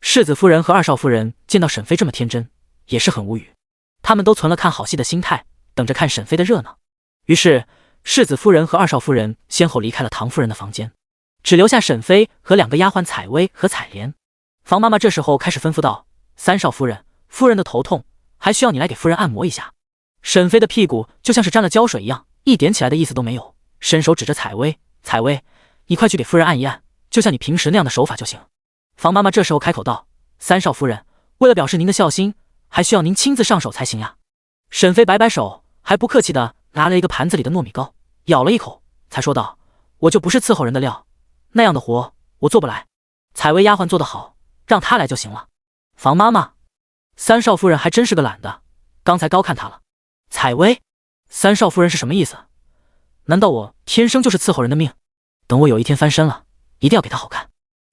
世子夫人和二少夫人见到沈妃这么天真，也是很无语，他们都存了看好戏的心态，等着看沈妃的热闹。于是世子夫人和二少夫人先后离开了唐夫人的房间，只留下沈妃和2个丫鬟采薇和采莲。房妈妈这时候开始吩咐道：“三少夫人，夫人的头痛，还需要你来给夫人按摩一下。”沈妃的屁股就像是沾了胶水一样，一点起来的意思都没有，伸手指着采薇：“采薇，你快去给夫人按一按，就像你平时那样的手法就行。”房妈妈这时候开口道：“三少夫人，为了表示您的孝心，还需要您亲自上手才行呀。”沈妃摆摆手，还不客气的拿了一个盘子里的糯米糕，咬了一口，才说道：“我就不是伺候人的料，那样的活我做不来。采薇丫鬟做得好，让她来就行了。”房妈妈，三少夫人还真是个懒的，刚才高看她了。采薇，三少夫人是什么意思？难道我天生就是伺候人的命？等我有一天翻身了，一定要给她好看。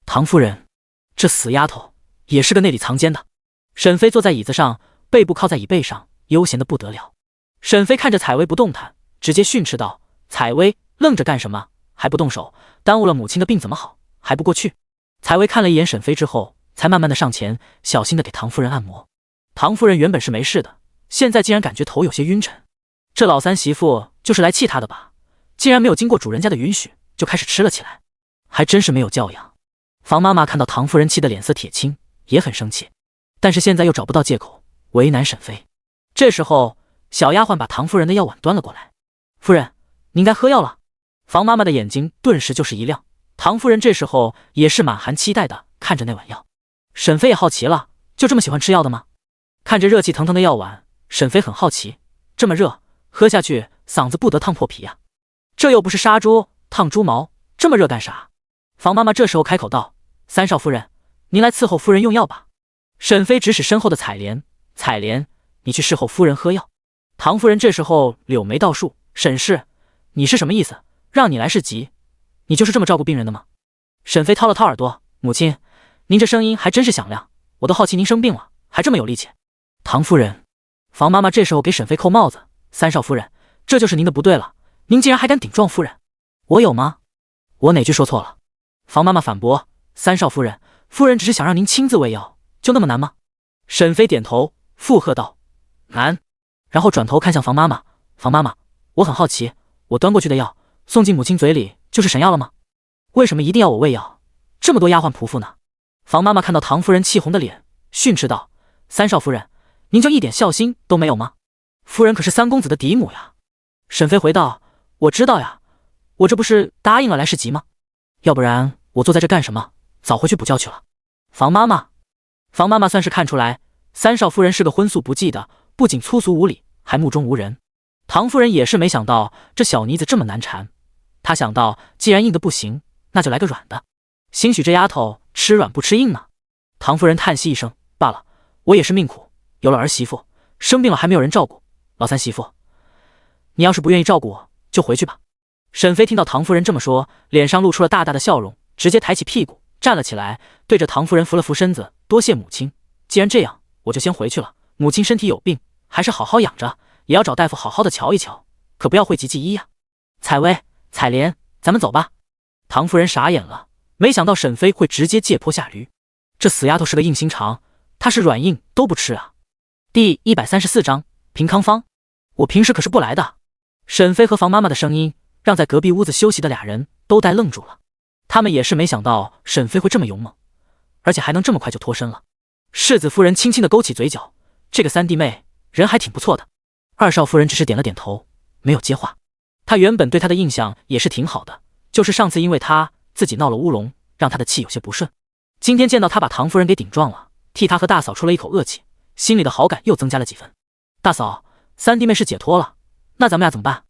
唐夫人，这死丫头也是个内里藏奸的。沈妃坐在椅子上，背部靠在椅背上，悠闲的不得了。沈妃看着采薇不动弹，直接训斥道：“采薇，愣着干什么？还不动手，耽误了母亲的病怎么好？还不过去！”采薇看了一眼沈妃之后，才慢慢的上前，小心的给唐夫人按摩。唐夫人原本是没事的，现在竟然感觉头有些晕沉。这老三媳妇就是来气她的吧？竟然没有经过主人家的允许，就开始吃了起来，还真是没有教养。房妈妈看到唐夫人气得脸色铁青，也很生气，但是现在又找不到借口，为难沈妃。这时候小丫鬟把唐夫人的药碗端了过来：“夫人，您该喝药了。”房妈妈的眼睛顿时就是一亮，唐夫人这时候也是满含期待的看着那碗药。沈妃也好奇了，就这么喜欢吃药的吗？看着热气腾腾的药碗，沈妃很好奇，这么热，喝下去嗓子不得烫破皮啊？这又不是杀猪烫猪毛，这么热干啥？房妈妈这时候开口道：“三少夫人，您来伺候夫人用药吧。”沈妃指使身后的采莲：“采莲，你去侍候夫人喝药。”唐夫人这时候柳眉倒竖：“沈氏，你是什么意思？让你来是急？你就是这么照顾病人的吗？”沈妃掏了掏耳朵：“母亲，您这声音还真是响亮，我都好奇您生病了，还这么有力气。”唐夫人，房妈妈这时候给沈飞扣帽子：“三少夫人，这就是您的不对了，您竟然还敢顶撞夫人！”“我有吗？我哪句说错了？”房妈妈反驳：“三少夫人，夫人只是想让您亲自喂药，就那么难吗？”沈飞点头附和道：“难。”然后转头看向房妈妈：“房妈妈，我很好奇，我端过去的药送进母亲嘴里就是神药了吗？为什么一定要我喂药？这么多丫鬟仆妇呢？”房妈妈看到唐夫人气红的脸，训斥道：“三少夫人，您就一点孝心都没有吗？夫人可是三公子的嫡母呀。”沈飞回道：“我知道呀，我这不是答应了来世吉吗？要不然我坐在这干什么？早回去补觉去了。”房妈妈算是看出来，三少夫人是个荤素不忌的，不仅粗俗无礼，还目中无人。唐夫人也是没想到这小妮子这么难缠，她想到既然硬的不行，那就来个软的，兴许这丫头吃软不吃硬呢。唐夫人叹息一声：“罢了，我也是命苦，有了儿媳妇，生病了还没有人照顾。老三媳妇，你要是不愿意照顾我，就回去吧。”沈飞听到唐夫人这么说，脸上露出了大大的笑容，直接抬起屁股站了起来，对着唐夫人扶了扶身子：“多谢母亲，既然这样，我就先回去了。母亲身体有病，还是好好养着，也要找大夫好好的瞧一瞧，可不要讳疾忌医呀。彩薇、彩莲，咱们走吧。”唐夫人傻眼了，没想到沈飞会直接借坡下驴，这死丫头是个硬心肠，她是软硬都不吃啊。第134章平康方，我平时可是不来的。沈飞和房妈妈的声音让在隔壁屋子休息的俩人都呆愣住了，他们也是没想到沈飞会这么勇猛，而且还能这么快就脱身了。世子夫人轻轻地勾起嘴角，这个三弟妹人还挺不错的。二少夫人只是点了点头，没有接话。她原本对她的印象也是挺好的，就是上次因为她自己闹了乌龙，让她的气有些不顺。今天见到她把唐夫人给顶撞了，替她和大嫂出了一口恶气，心里的好感又增加了几分。大嫂，三弟妹是解脱了，那咱们俩怎么办？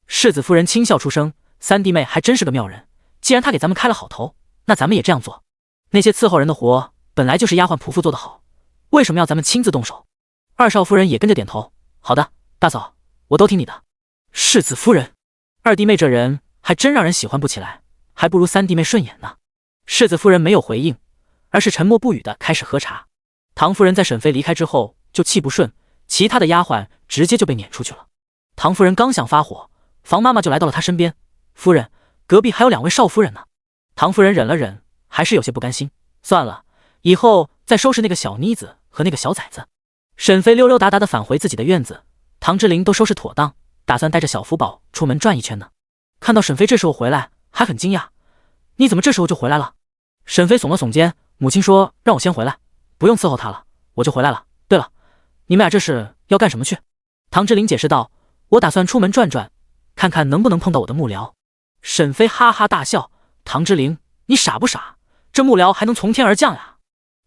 世子夫人轻笑出声：“三弟妹还真是个妙人，既然她给咱们开了好头，那咱们也这样做。那些伺候人的活本来就是丫鬟仆妇做得好，为什么要咱们亲自动手？”二少夫人也跟着点头：“好的，大嫂，我都听你的。”世子夫人，二弟妹这人还真让人喜欢不起来，还不如三弟妹顺眼呢。世子夫人没有回应，而是沉默不语的开始喝茶。唐夫人在沈飞离开之后就气不顺，其他的丫鬟直接就被撵出去了。唐夫人刚想发火，房妈妈就来到了她身边：“夫人，隔壁还有2位少夫人呢。”唐夫人忍了忍，还是有些不甘心：“算了，以后再收拾那个小妮子和那个小崽子。”沈飞溜溜达达的返回自己的院子，唐之琳都收拾妥当，打算带着小福宝出门转一圈呢。看到沈飞这时候回来，还很惊讶：“你怎么这时候就回来了？”沈飞耸了耸肩：“母亲说让我先回来，不用伺候她了，我就回来了。对了，你们俩这是要干什么去？”唐之琳解释道：“我打算出门转转，看看能不能碰到我的幕僚。”沈飞哈哈大笑：“唐之琳，你傻不傻？这幕僚还能从天而降呀？”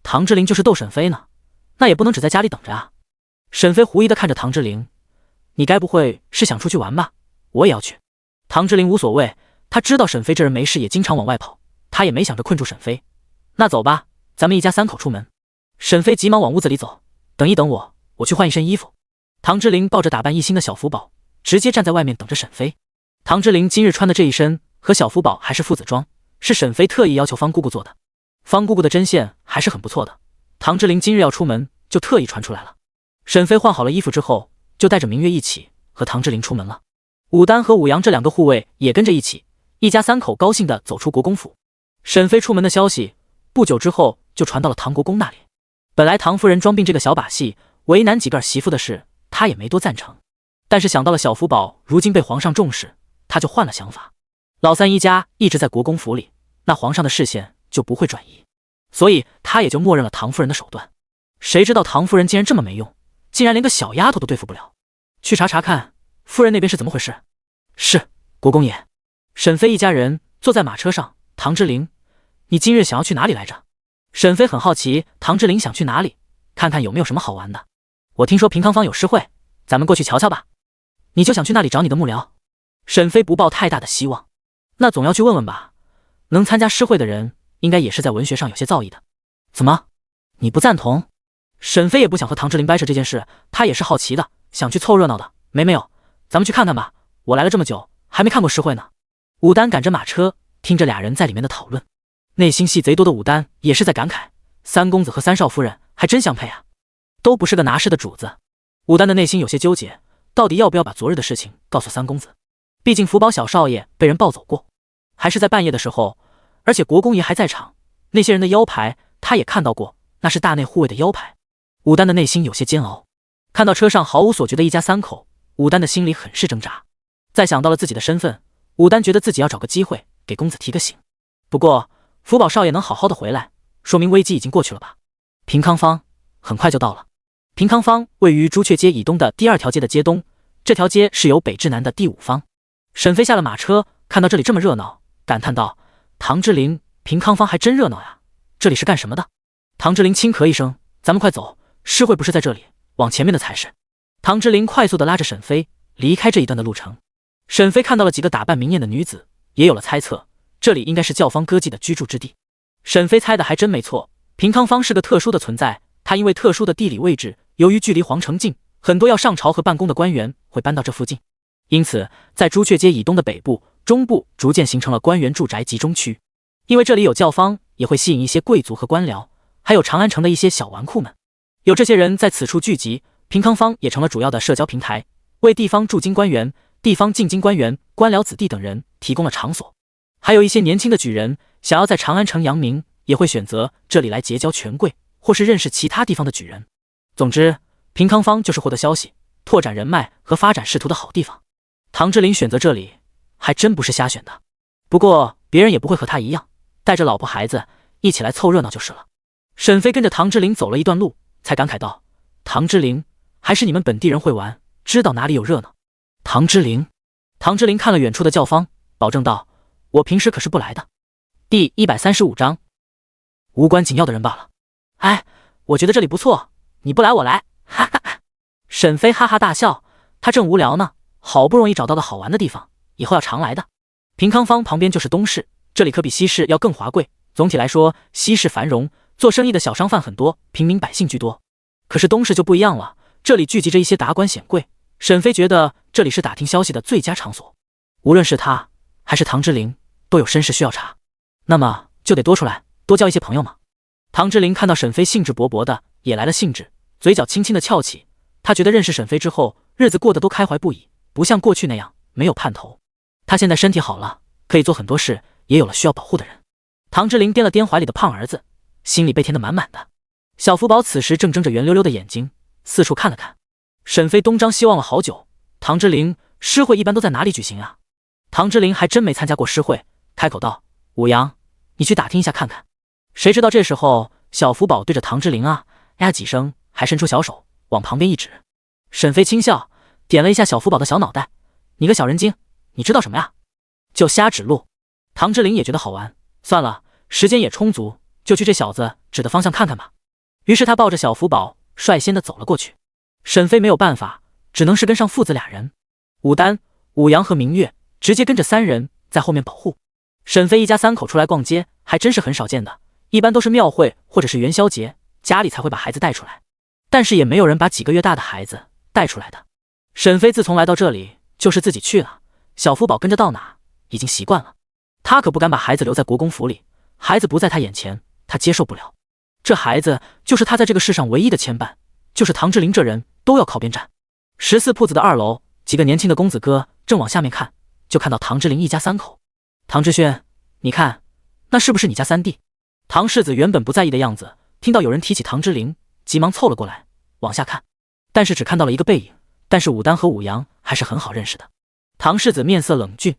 唐之琳就是逗沈飞呢，那也不能只在家里等着啊。沈飞狐疑的看着唐之琳：“你该不会是想出去玩吧？我也要去。”唐之琳无所谓，他知道沈飞这人没事也经常往外跑，他也没想着困住沈飞。那走吧，咱们一家3口出门。沈飞急忙往屋子里走：“等一等我，我去换一身衣服。”唐之琳抱着打扮一新的小福宝，直接站在外面等着沈飞。唐之琳今日穿的这一身和小福宝还是父子装，是沈飞特意要求方姑姑做的。方姑姑的针线还是很不错的，唐之琳今日要出门就特意传出来了。沈飞换好了衣服之后，就带着明月一起和唐之琳出门了。武丹和武阳这2个护卫也跟着一起，一家3口高兴地走出国公府。沈飞出门的消息不久之后就传到了唐国公那里。本来唐夫人装病这个小把戏为难几个儿媳妇的事，他也没多赞成，但是想到了小福宝如今被皇上重视，他就换了想法。老三一家一直在国公府里，那皇上的视线就不会转移，所以他也就默认了唐夫人的手段。谁知道唐夫人竟然这么没用，竟然连个小丫头都对付不了。去查查看夫人那边是怎么回事。是，国公爷。沈飞一家人坐在马车上。唐之琳，你今日想要去哪里来着？沈飞很好奇唐之琳想去哪里，看看有没有什么好玩的。我听说平康坊有诗会，咱们过去瞧瞧吧。你就想去那里找你的幕僚？沈飞不抱太大的希望，那总要去问问吧。能参加诗会的人应该也是在文学上有些造诣的。怎么，你不赞同？沈飞也不想和唐之琳掰扯这件事，他也是好奇的，想去凑热闹的。没有，咱们去看看吧，我来了这么久还没看过诗会呢。武丹赶着马车听着俩人在里面的讨论，内心戏贼多的武丹也是在感慨，三公子和三少夫人还真相配啊，都不是个拿事的主子。武丹的内心有些纠结，到底要不要把昨日的事情告诉三公子？毕竟福宝小少爷被人抱走过，还是在半夜的时候，而且国公爷还在场，那些人的腰牌他也看到过，那是大内护卫的腰牌。武丹的内心有些煎熬，看到车上毫无所觉的一家三口，武丹的心里很是挣扎。再想到了自己的身份，武丹觉得自己要找个机会给公子提个醒。不过福宝少爷能好好的回来，说明危机已经过去了吧。平康坊很快就到了。平康坊位于朱雀街以东的第2条街的街东，这条街是由北至南的第5方。沈飞下了马车，看到这里这么热闹，感叹道：“唐之林，平康坊还真热闹呀，这里是干什么的？”唐之林轻咳一声：“咱们快走，诗会不是在这里，往前面的才是。”唐之林快速地拉着沈飞离开这一段的路程。沈飞看到了几个打扮明艳的女子，也有了猜测，这里应该是教坊歌妓的居住之地。沈飞猜的还真没错，平康坊是个特殊的存在，它因为特殊的地理位置，由于距离皇城近，很多要上朝和办公的官员会搬到这附近，因此在朱雀街以东的北部、中部逐渐形成了官员住宅集中区。因为这里有教坊，也会吸引一些贵族和官僚，还有长安城的一些小纨绔们。有这些人在此处聚集，平康坊也成了主要的社交平台，为地方驻京官员、地方进京官员、官僚子弟等人提供了场所。还有一些年轻的举人想要在长安城扬名，也会选择这里来结交权贵，或是认识其他地方的举人。总之，平康坊就是获得消息、拓展人脉和发展仕途的好地方。唐之林选择这里还真不是瞎选的，不过别人也不会和他一样带着老婆孩子一起来凑热闹就是了。沈飞跟着唐之林走了一段路，才感慨道：“唐之林，还是你们本地人会玩，知道哪里有热闹。”唐之林看了远处的教坊，保证道：“我平时可是不来的。”第135章，无关紧要的人罢了。哎，我觉得这里不错，你不来我来，哈哈哈。沈飞哈哈大笑，他正无聊呢，好不容易找到个好玩的地方，以后要常来的。平康坊旁边就是东市，这里可比西市要更华贵。总体来说，西市繁荣，做生意的小商贩很多，平民百姓居多。可是东市就不一样了，这里聚集着一些达官显贵。沈飞觉得这里是打听消息的最佳场所，无论是他还是唐之林，都有身世需要查，那么就得多出来，多交一些朋友嘛。唐之林看到沈飞兴致勃勃的，也来了兴致，嘴角轻轻的翘起。他觉得认识沈飞之后，日子过得都开怀不已，不像过去那样没有盼头。他现在身体好了，可以做很多事，也有了需要保护的人。唐之林掂了掂怀里的胖儿子，心里被填得满满的。小福宝此时正睁着圆溜溜的眼睛，四处看了看。沈飞东张西望了好久，唐之林，诗会一般都在哪里举行啊？唐之林还真没参加过诗会，开口道：“武阳，你去打听一下看看。”谁知道这时候小福宝对着唐之林啊呀几声，还伸出小手往旁边一指。沈飞轻笑，点了一下小福宝的小脑袋：“你个小人精，你知道什么呀？就瞎指路。”唐之林也觉得好玩，算了，时间也充足，就去这小子指的方向看看吧。于是他抱着小福宝率先的走了过去。沈飞没有办法，只能是跟上父子俩人。武丹、武阳和明月直接跟着3人在后面保护。沈飞一家3口出来逛街还真是很少见的，一般都是庙会或者是元宵节，家里才会把孩子带出来，但是也没有人把几个月大的孩子带出来的。沈飞自从来到这里就是自己去了，小福宝跟着到哪已经习惯了，他可不敢把孩子留在国公府里，孩子不在他眼前，他接受不了。这孩子就是他在这个世上唯一的牵绊，就是唐之林这人都要靠边站。14铺子的2楼，几个年轻的公子哥正往下面看，就看到唐之林一家3口。唐之轩，你看，那是不是你家三弟？唐世子原本不在意的样子，听到有人提起唐之林，急忙凑了过来，往下看，但是只看到了一个背影，但是武丹和武阳还是很好认识的。唐世子面色冷峻，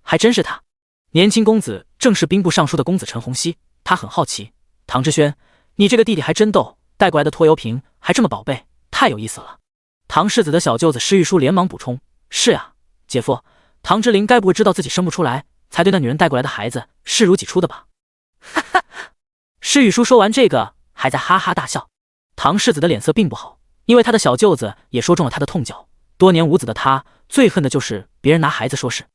还真是他。年轻公子正是兵部尚书的公子陈洪熙，他很好奇，唐之轩，你这个弟弟还真逗，带过来的拖油瓶还这么宝贝，太有意思了。唐世子的小舅子施玉书连忙补充：“是啊，姐夫，唐之林该不会知道自己生不出来，才对那女人带过来的孩子视如己出的吧？”哈哈，施玉书说完这个，还在哈哈大笑。唐世子的脸色并不好，因为他的小舅子也说中了他的痛脚。多年无子的他，最恨的就是别人拿孩子说事。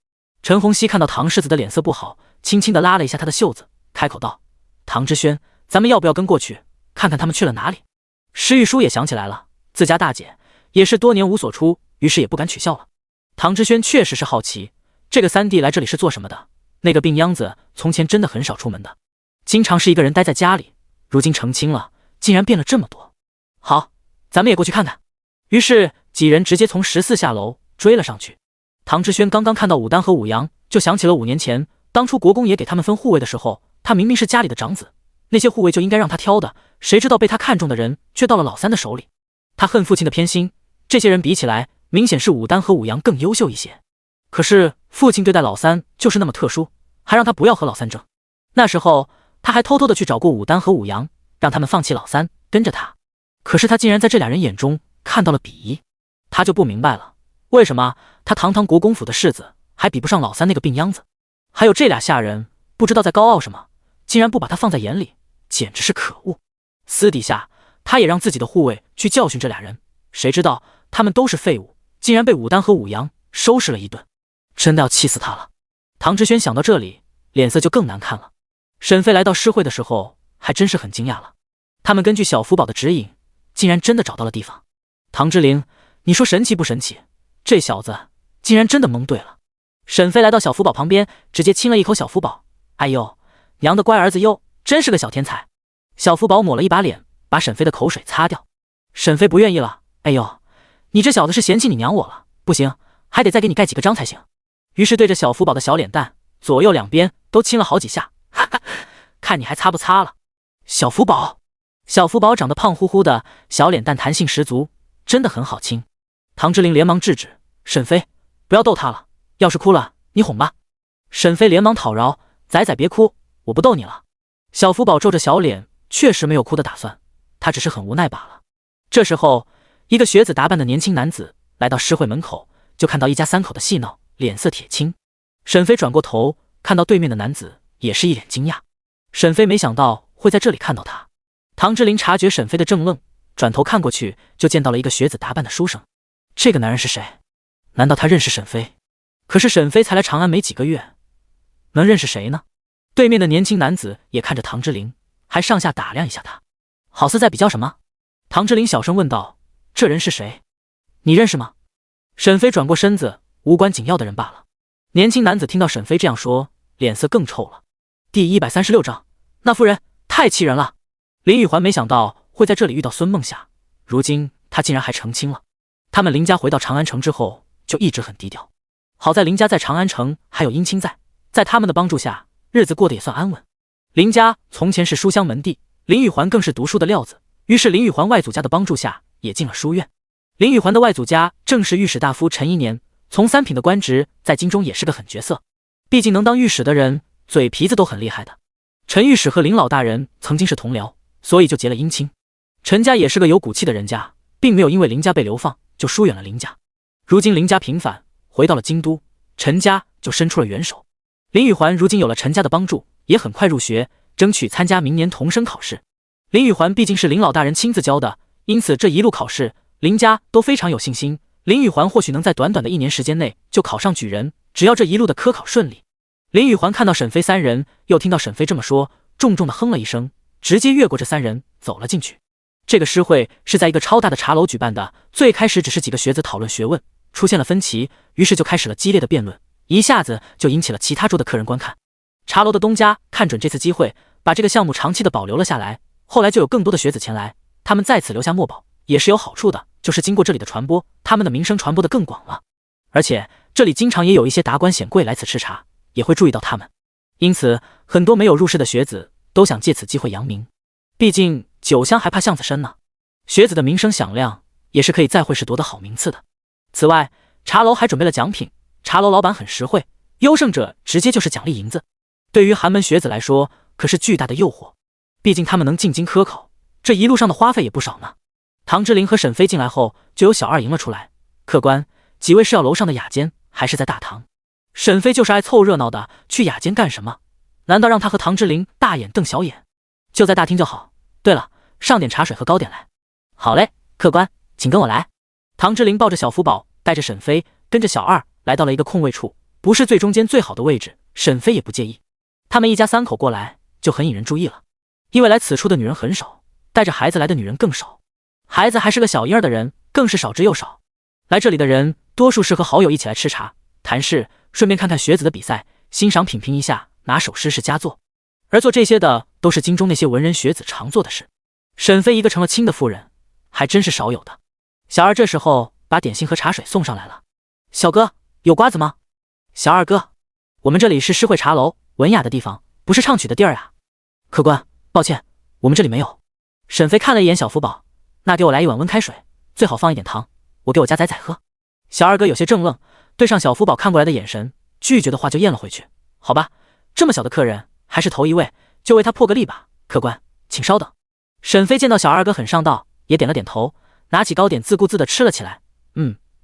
陈洪熙看到唐世子的脸色不好，轻轻地拉了一下他的袖子，开口道：“唐之轩，咱们要不要跟过去，看看他们去了哪里？”施玉书也想起来了，自家大姐也是多年无所出，于是也不敢取笑了。唐之轩确实是好奇，这个三弟来这里是做什么的？那个病秧子从前真的很少出门的，经常是一个人待在家里，如今成亲了，竟然变了这么多。好，咱们也过去看看。于是几人直接从14下楼追了上去。唐之轩刚刚看到武丹和武阳，就想起了5年前当初国公爷给他们分护卫的时候，他明明是家里的长子，那些护卫就应该让他挑的，谁知道被他看中的人却到了老三的手里。他恨父亲的偏心，这些人比起来，明显是武丹和武阳更优秀一些。可是父亲对待老三就是那么特殊，还让他不要和老三争。那时候他还偷偷的去找过武丹和武阳，让他们放弃老三跟着他。可是他竟然在这俩人眼中看到了鄙夷，他就不明白了，为什么他堂堂国公府的世子还比不上老三那个病秧子？还有这俩下人不知道在高傲什么，竟然不把他放在眼里，简直是可恶。私底下他也让自己的护卫去教训这俩人，谁知道他们都是废物，竟然被武丹和武阳收拾了一顿，真的要气死他了。唐之轩想到这里，脸色就更难看了。沈飞来到诗会的时候还真是很惊讶了，他们根据小福宝的指引，竟然真的找到了地方。唐之灵，你说神奇不神奇？这小子竟然真的蒙对了。沈飞来到小福宝旁边，直接亲了一口小福宝。哎呦，娘的乖儿子哟，真是个小天才。小福宝抹了一把脸，把沈飞的口水擦掉。沈飞不愿意了，哎呦，你这小子是嫌弃你娘我了？不行，还得再给你盖几个章才行。于是对着小福宝的小脸蛋，左右两边都亲了好几下，哈哈，看你还擦不擦了。小福宝，小福宝长得胖乎乎的，小脸蛋弹性十足，真的很好亲。唐之灵连忙制止沈飞，不要逗他了，要是哭了你哄吧。沈飞连忙讨饶，仔仔别哭，我不逗你了。小福宝皱着小脸，确实没有哭的打算，他只是很无奈罢了。这时候一个学子打扮的年轻男子来到诗会门口，就看到一家三口的戏闹，脸色铁青。沈飞转过头，看到对面的男子也是一脸惊讶。沈飞没想到会在这里看到他。唐之灵察觉沈飞的怔愣，转头看过去，就见到了一个学子打扮的书生。这个男人是谁？难道他认识沈飞？可是沈飞才来长安没几个月，能认识谁呢？对面的年轻男子也看着唐之灵，还上下打量一下他，好似在比较什么。唐之灵小声问道：这人是谁？你认识吗？沈飞转过身子，无关紧要的人罢了。年轻男子听到沈飞这样说，脸色更臭了。第136章，那夫人太气人了。林宇环没想到会在这里遇到孙梦夏，如今他竟然还成亲了。他们林家回到长安城之后就一直很低调，好在林家在长安城还有姻亲在他们的帮助下，日子过得也算安稳。林家从前是书香门第，林宇环更是读书的料子，于是林宇环外祖家的帮助下也进了书院。林宇环的外祖家正是御史大夫陈一年，从3品的官职在京中也是个狠角色，毕竟能当御史的人嘴皮子都很厉害的。陈御史和林老大人曾经是同僚，所以就结了姻亲。陈家也是个有骨气的人家，并没有因为林家被流放就疏远了林家。如今林家平反回到了京都，陈家就伸出了援手。林宇环如今有了陈家的帮助，也很快入学，争取参加明年童生考试。林宇环毕竟是林老大人亲自教的，因此这一路考试林家都非常有信心，林宇环或许能在短短的1年时间内就考上举人，只要这一路的科考顺利。林宇环看到沈飞3人，又听到沈飞这么说，重重的哼了一声，直接越过这3人走了进去。这个诗会是在一个超大的茶楼举办的，最开始只是几个学子讨论学问，出现了分歧，于是就开始了激烈的辩论，一下子就引起了其他桌的客人观看。茶楼的东家看准这次机会，把这个项目长期的保留了下来，后来就有更多的学子前来，他们在此留下墨宝也是有好处的，就是经过这里的传播，他们的名声传播的更广了。而且这里经常也有一些达官显贵来此吃茶，也会注意到他们，因此很多没有入仕的学子都想借此机会扬名，毕竟酒香还怕巷子深呢。学子的名声响亮也是可以在会试夺得好名次的。此外，茶楼还准备了奖品，茶楼老板很实惠，优胜者直接就是奖励银子。对于寒门学子来说可是巨大的诱惑，毕竟他们能进京科考，这一路上的花费也不少呢。唐之灵和沈飞进来后，就有小二迎了出来，客官，几位是要楼上的雅间还是在大堂？沈飞就是爱凑热闹的，去雅间干什么？难道让他和唐之灵大眼瞪小眼？就在大厅就好。对了，上点茶水和糕点来。好嘞，客官，请跟我来。唐之灵抱着小福宝，带着沈飞，跟着小二来到了一个空位处，不是最中间最好的位置，沈飞也不介意。他们一家3口过来就很引人注意了，因为来此处的女人很少，带着孩子来的女人更少，孩子还是个小婴儿的人更是少之又少。来这里的人多数是和好友一起来吃茶谈事，顺便看看学子的比赛，欣赏品评一下，拿首诗是佳作。而做这些的都是京中那些文人学子常做的事。沈飞一个成了亲的妇人还真是少有的。小二这时候把点心和茶水送上来了。小哥，有瓜子吗？小二哥，我们这里是诗会茶楼，文雅的地方，不是唱曲的地儿啊。客官，抱歉，我们这里没有。沈飞看了一眼小福宝，那给我来一碗温开水，最好放一点糖，我给我家仔仔喝。小二哥有些怔愣，对上小福宝看过来的眼神，拒绝的话就咽了回去。好吧，这么小的客人还是头一位，就为他破个例吧。客官，请稍等。沈飞见到小二哥很上道，也点了点头，拿起糕点自顾自的吃了起来。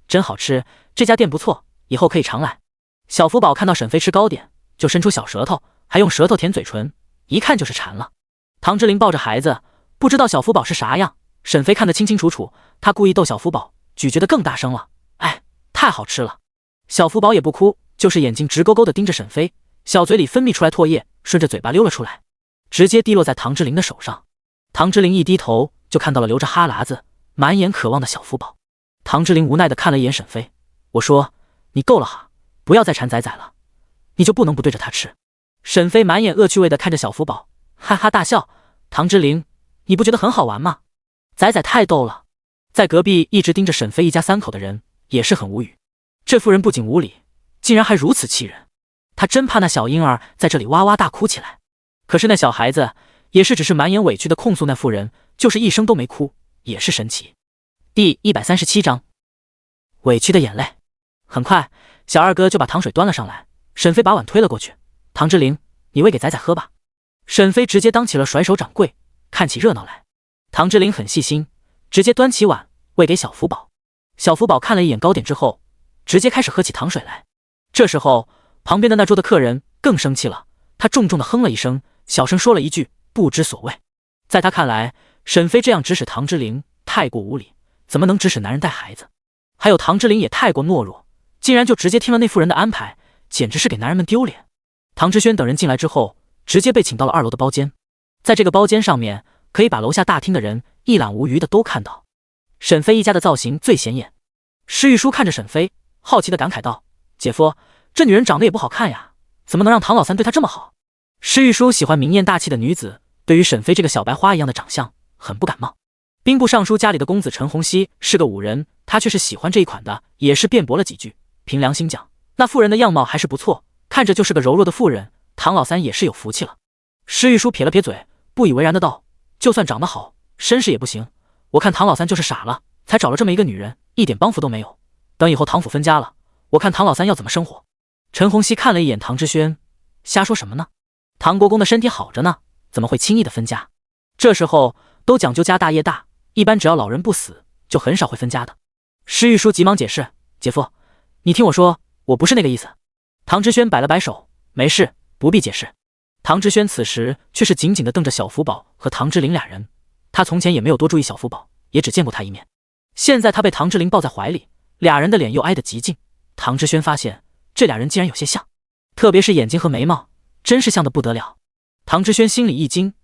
真好吃，这家店不错，以后可以常来。小福宝看到沈飞吃糕点，就伸出小舌头，还用舌头舔嘴唇，一看就是馋了。唐之琳抱着孩子，不知道小福宝是啥样，沈飞看得清清楚楚，他故意逗小福宝，咀嚼得更大声了。哎，太好吃了！小福宝也不哭，就是眼睛直勾勾地盯着沈飞，小嘴里分泌出来唾液，顺着嘴巴溜了出来，直接滴落在唐之琳的手上。唐之琳一低头，就看到了流着哈喇子、满眼渴望的小福宝。唐之琳无奈地看了一眼沈飞，我说：“你够了哈，不要再馋仔仔了，你就不能不对着他吃。”沈飞满眼恶趣味地看着小福宝，哈哈大笑。唐之琳，你不觉得很好玩吗？仔仔太逗了。在隔壁一直盯着沈飞一家三口的人也是很无语，这妇人不仅无礼，竟然还如此气人。他真怕那小婴儿在这里哇哇大哭起来。可是那小孩子也是只是满眼委屈地控诉那妇人，就是一声都没哭，也是神奇。第137章，委屈的眼泪。很快，小二哥就把糖水端了上来，沈飞把碗推了过去。唐之琳，你喂给仔仔喝吧。沈飞直接当起了甩手掌柜，看起热闹来。唐之琳很细心，直接端起碗喂给小福宝。小福宝看了一眼糕点之后，直接开始喝起糖水来。这时候，旁边的那桌的客人更生气了，他重重的哼了一声，小声说了一句不知所谓。在他看来，沈飞这样指使唐之琳太过无礼，怎么能指使男人带孩子？还有唐之琳也太过懦弱，竟然就直接听了那妇人的安排，简直是给男人们丢脸。唐之轩等人进来之后，直接被请到了2楼的包间。在这个包间上面，可以把楼下大厅的人一览无余的都看到。沈飞一家的造型最显眼。施玉书看着沈飞，好奇的感慨道：“姐夫，这女人长得也不好看呀，怎么能让唐老三对她这么好？”施玉书喜欢明艳大气的女子，对于沈飞这个小白花一样的长相很不感冒。兵部尚书家里的公子陈洪熙是个武人，他却是喜欢这一款的，也是辩驳了几句。凭良心讲，那妇人的样貌还是不错，看着就是个柔弱的妇人，唐老三也是有福气了。施玉书撇了撇嘴，不以为然的道：“就算长得好，身世也不行。我看唐老三就是傻了，才找了这么一个女人，一点帮扶都没有。等以后唐府分家了，我看唐老三要怎么生活。”陈洪熙看了一眼唐之轩，瞎说什么呢？唐国公的身体好着呢，怎么会轻易的分家？这时候都讲究家大业大，一般只要老人不死，就很少会分家的。施玉书急忙解释：“姐夫，你听我说，我不是那个意思。”唐之轩摆了摆手：“没事，不必解释。”唐之轩此时却是紧紧地瞪着小福宝和唐之琳俩人，他从前也没有多注意小福宝，也只见过他一面。现在他被唐之琳抱在怀里，俩人的脸又挨得极近，唐之轩发现这俩人竟然有些像，特别是眼睛和眉毛，真是像得不得了。唐之轩心里一惊，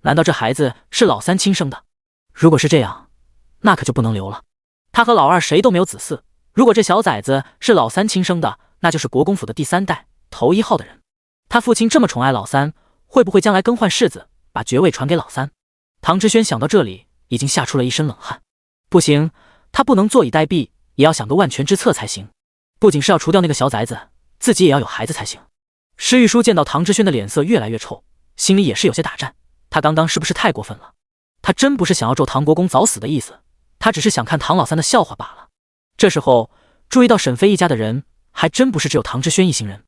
难道这孩子是老三亲生的？如果是这样，那可就不能留了。他和老二谁都没有子嗣，如果这小崽子是老三亲生的，那就是国公府的第3代头1号的人。他父亲这么宠爱老三，会不会将来更换世子，把爵位传给老三？唐之轩想到这里，已经吓出了一身冷汗。不行，他不能坐以待毙，也要想个万全之策才行。不仅是要除掉那个小崽子，自己也要有孩子才行。施玉书见到唐之轩的脸色越来越臭，心里也是有些打颤。他刚刚是不是太过分了？他真不是想要咒唐国公早死的意思，他只是想看唐老三的笑话罢了。这时候注意到沈飞一家的人，还真不是只有唐之轩一行人。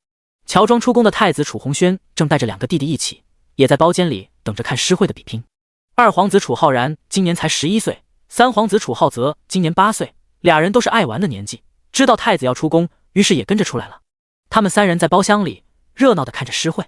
乔装出宫的太子楚红轩正带着2个弟弟一起，也在包间里等着看诗会的比拼。2皇子楚浩然今年才11岁，3皇子楚浩泽今年8岁，俩人都是爱玩的年纪，知道太子要出宫，于是也跟着出来了。他们3人在包厢里热闹地看着诗会。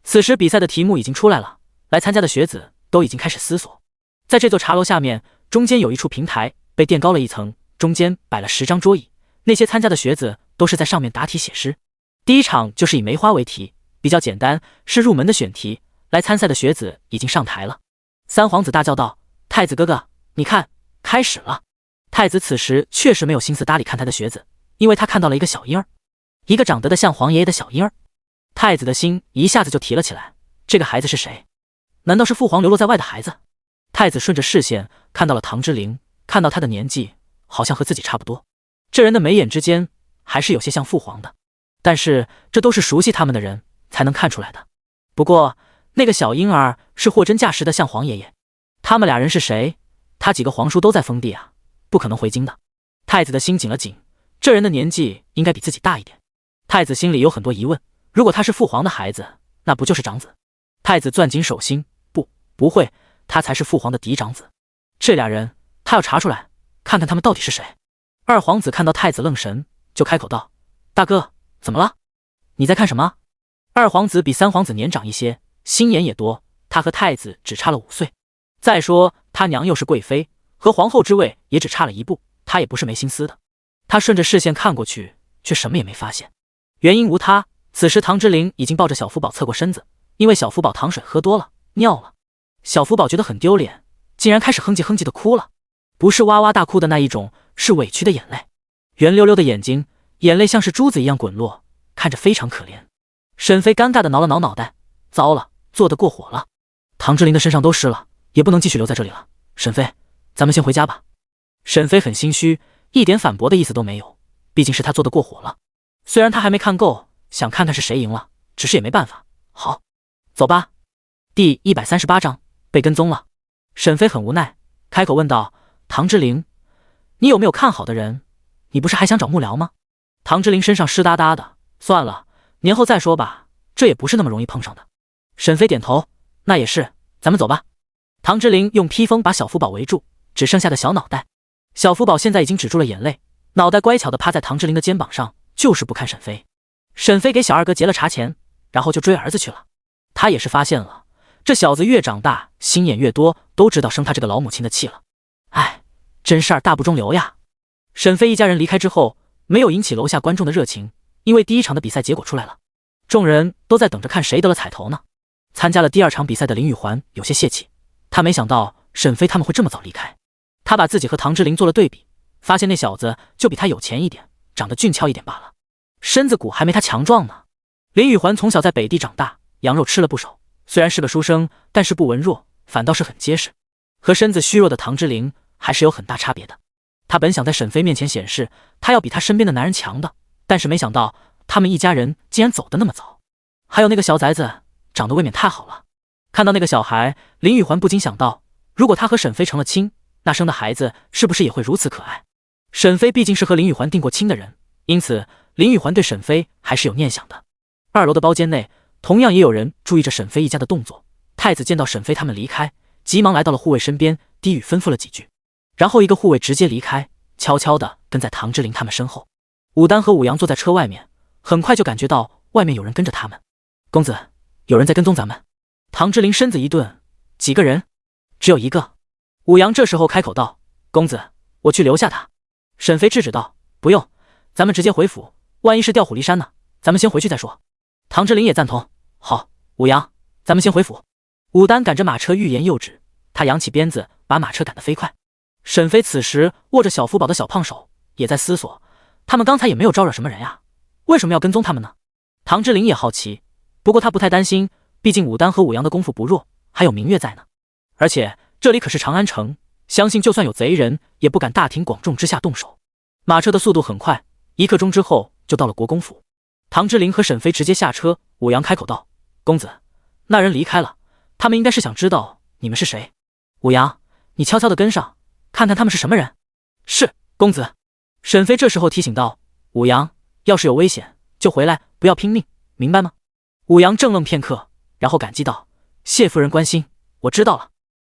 此时比赛的题目已经出来了，来参加的学子都已经开始思索。在这座茶楼下面，中间有一处平台，被垫高了一层，中间摆了10张桌椅，那些参加的学子都是在上面答题写诗。第一场就是以梅花为题，比较简单，是入门的选题。来参赛的学子已经上台了。3皇子大叫道：“太子哥哥，你看，开始了！”太子此时确实没有心思搭理看台的学子，因为他看到了一个小婴儿，一个长得像皇爷爷的小婴儿。太子的心一下子就提了起来，这个孩子是谁？难道是父皇流落在外的孩子？太子顺着视线看到了唐之琳，看到他的年纪好像和自己差不多。这人的眉眼之间还是有些像父皇的，但是这都是熟悉他们的人才能看出来的。不过那个小婴儿是货真价实的像皇爷爷。他们俩人是谁？他几个皇叔都在封地啊，不可能回京的。太子的心紧了紧，这人的年纪应该比自己大一点。太子心里有很多疑问，如果他是父皇的孩子，那不就是长子？太子攥紧手心，不会，他才是父皇的嫡长子。这俩人他要查出来，看看他们到底是谁。二皇子看到太子愣神，就开口道：大哥，怎么了？你在看什么？二皇子比三皇子年长一些，心眼也多，他和太子只差了5岁。再说他娘又是贵妃，和皇后之位也只差了一步，他也不是没心思的。他顺着视线看过去，却什么也没发现。原因无他，此时唐之灵已经抱着小福宝侧过身子，因为小福宝糖水喝多了，尿了。小福宝觉得很丢脸，竟然开始哼唧哼唧的哭了，不是哇哇大哭的那一种，是委屈的眼泪，圆溜溜的眼睛，眼泪像是珠子一样滚落，看着非常可怜。沈飞尴尬的挠了挠脑袋，糟了，做得过火了。唐之灵的身上都湿了，也不能继续留在这里了。沈飞，咱们先回家吧。沈飞很心虚，一点反驳的意思都没有，毕竟是他做得过火了。虽然他还没看够，想看看是谁赢了，只是也没办法。好，走吧。第138章被跟踪了。沈飞很无奈，开口问道：唐之灵，你有没有看好的人？你不是还想找幕僚吗？唐之灵身上湿哒哒的，算了，年后再说吧，这也不是那么容易碰上的。沈飞点头，那也是，咱们走吧。唐之灵用披风把小福宝围住，只剩下的小脑袋。小福宝现在已经止住了眼泪，脑袋乖巧的趴在唐之灵的肩膀上，就是不看沈飞。沈飞给小二哥结了茶钱，然后就追儿子去了。他也是发现了，这小子越长大心眼越多，都知道生他这个老母亲的气了。哎，真事儿大不中留呀。沈飞一家人离开之后，没有引起楼下观众的热情，因为第一场的比赛结果出来了，众人都在等着看谁得了彩头呢。参加了第2场比赛的林宇环有些泄气，他没想到沈飞他们会这么早离开。他把自己和唐之灵做了对比，发现那小子就比他有钱一点，长得俊俏一点罢了，身子骨还没他强壮呢。林宇环从小在北地长大，羊肉吃了不少，虽然是个书生，但是不文弱，反倒是很结实，和身子虚弱的唐之灵还是有很大差别的。他本想在沈飞面前显示他要比他身边的男人强的，但是没想到他们一家人竟然走得那么早。还有那个小崽子长得未免太好了。看到那个小孩，林宇环不禁想到，如果他和沈飞成了亲，那生的孩子是不是也会如此可爱？沈飞毕竟是和林宇环定过亲的人，因此林宇环对沈飞还是有念想的。2楼的包间内同样也有人注意着沈飞一家的动作。太子见到沈飞他们离开，急忙来到了护卫身边，低语吩咐了几句，然后一个护卫直接离开，悄悄地跟在唐之灵他们身后。武丹和武阳坐在车外面，很快就感觉到外面有人跟着他们。公子，有人在跟踪咱们。唐之灵身子一顿，几个人？只有一个。武阳这时候开口道：公子，我去留下他。沈飞制止道：不用，咱们直接回府，万一是调虎离山呢？咱们先回去再说。唐之灵也赞同：好，武阳，咱们先回府。武丹赶着马车欲言又止，他扬起鞭子把马车赶得飞快。沈飞此时握着小福宝的小胖手，也在思索，他们刚才也没有招惹什么人呀，为什么要跟踪他们呢？唐之灵也好奇，不过他不太担心，毕竟武丹和武阳的功夫不弱，还有明月在呢。而且这里可是长安城，相信就算有贼人，也不敢大庭广众之下动手。马车的速度很快，1刻钟之后就到了国公府。唐之灵和沈飞直接下车，武阳开口道：公子，那人离开了，他们应该是想知道你们是谁。武阳，你悄悄地跟上，看看他们是什么人。是，公子。沈飞这时候提醒道：武阳，要是有危险就回来，不要拼命，明白吗？武阳怔愣片刻，然后感激道：谢夫人关心，我知道了。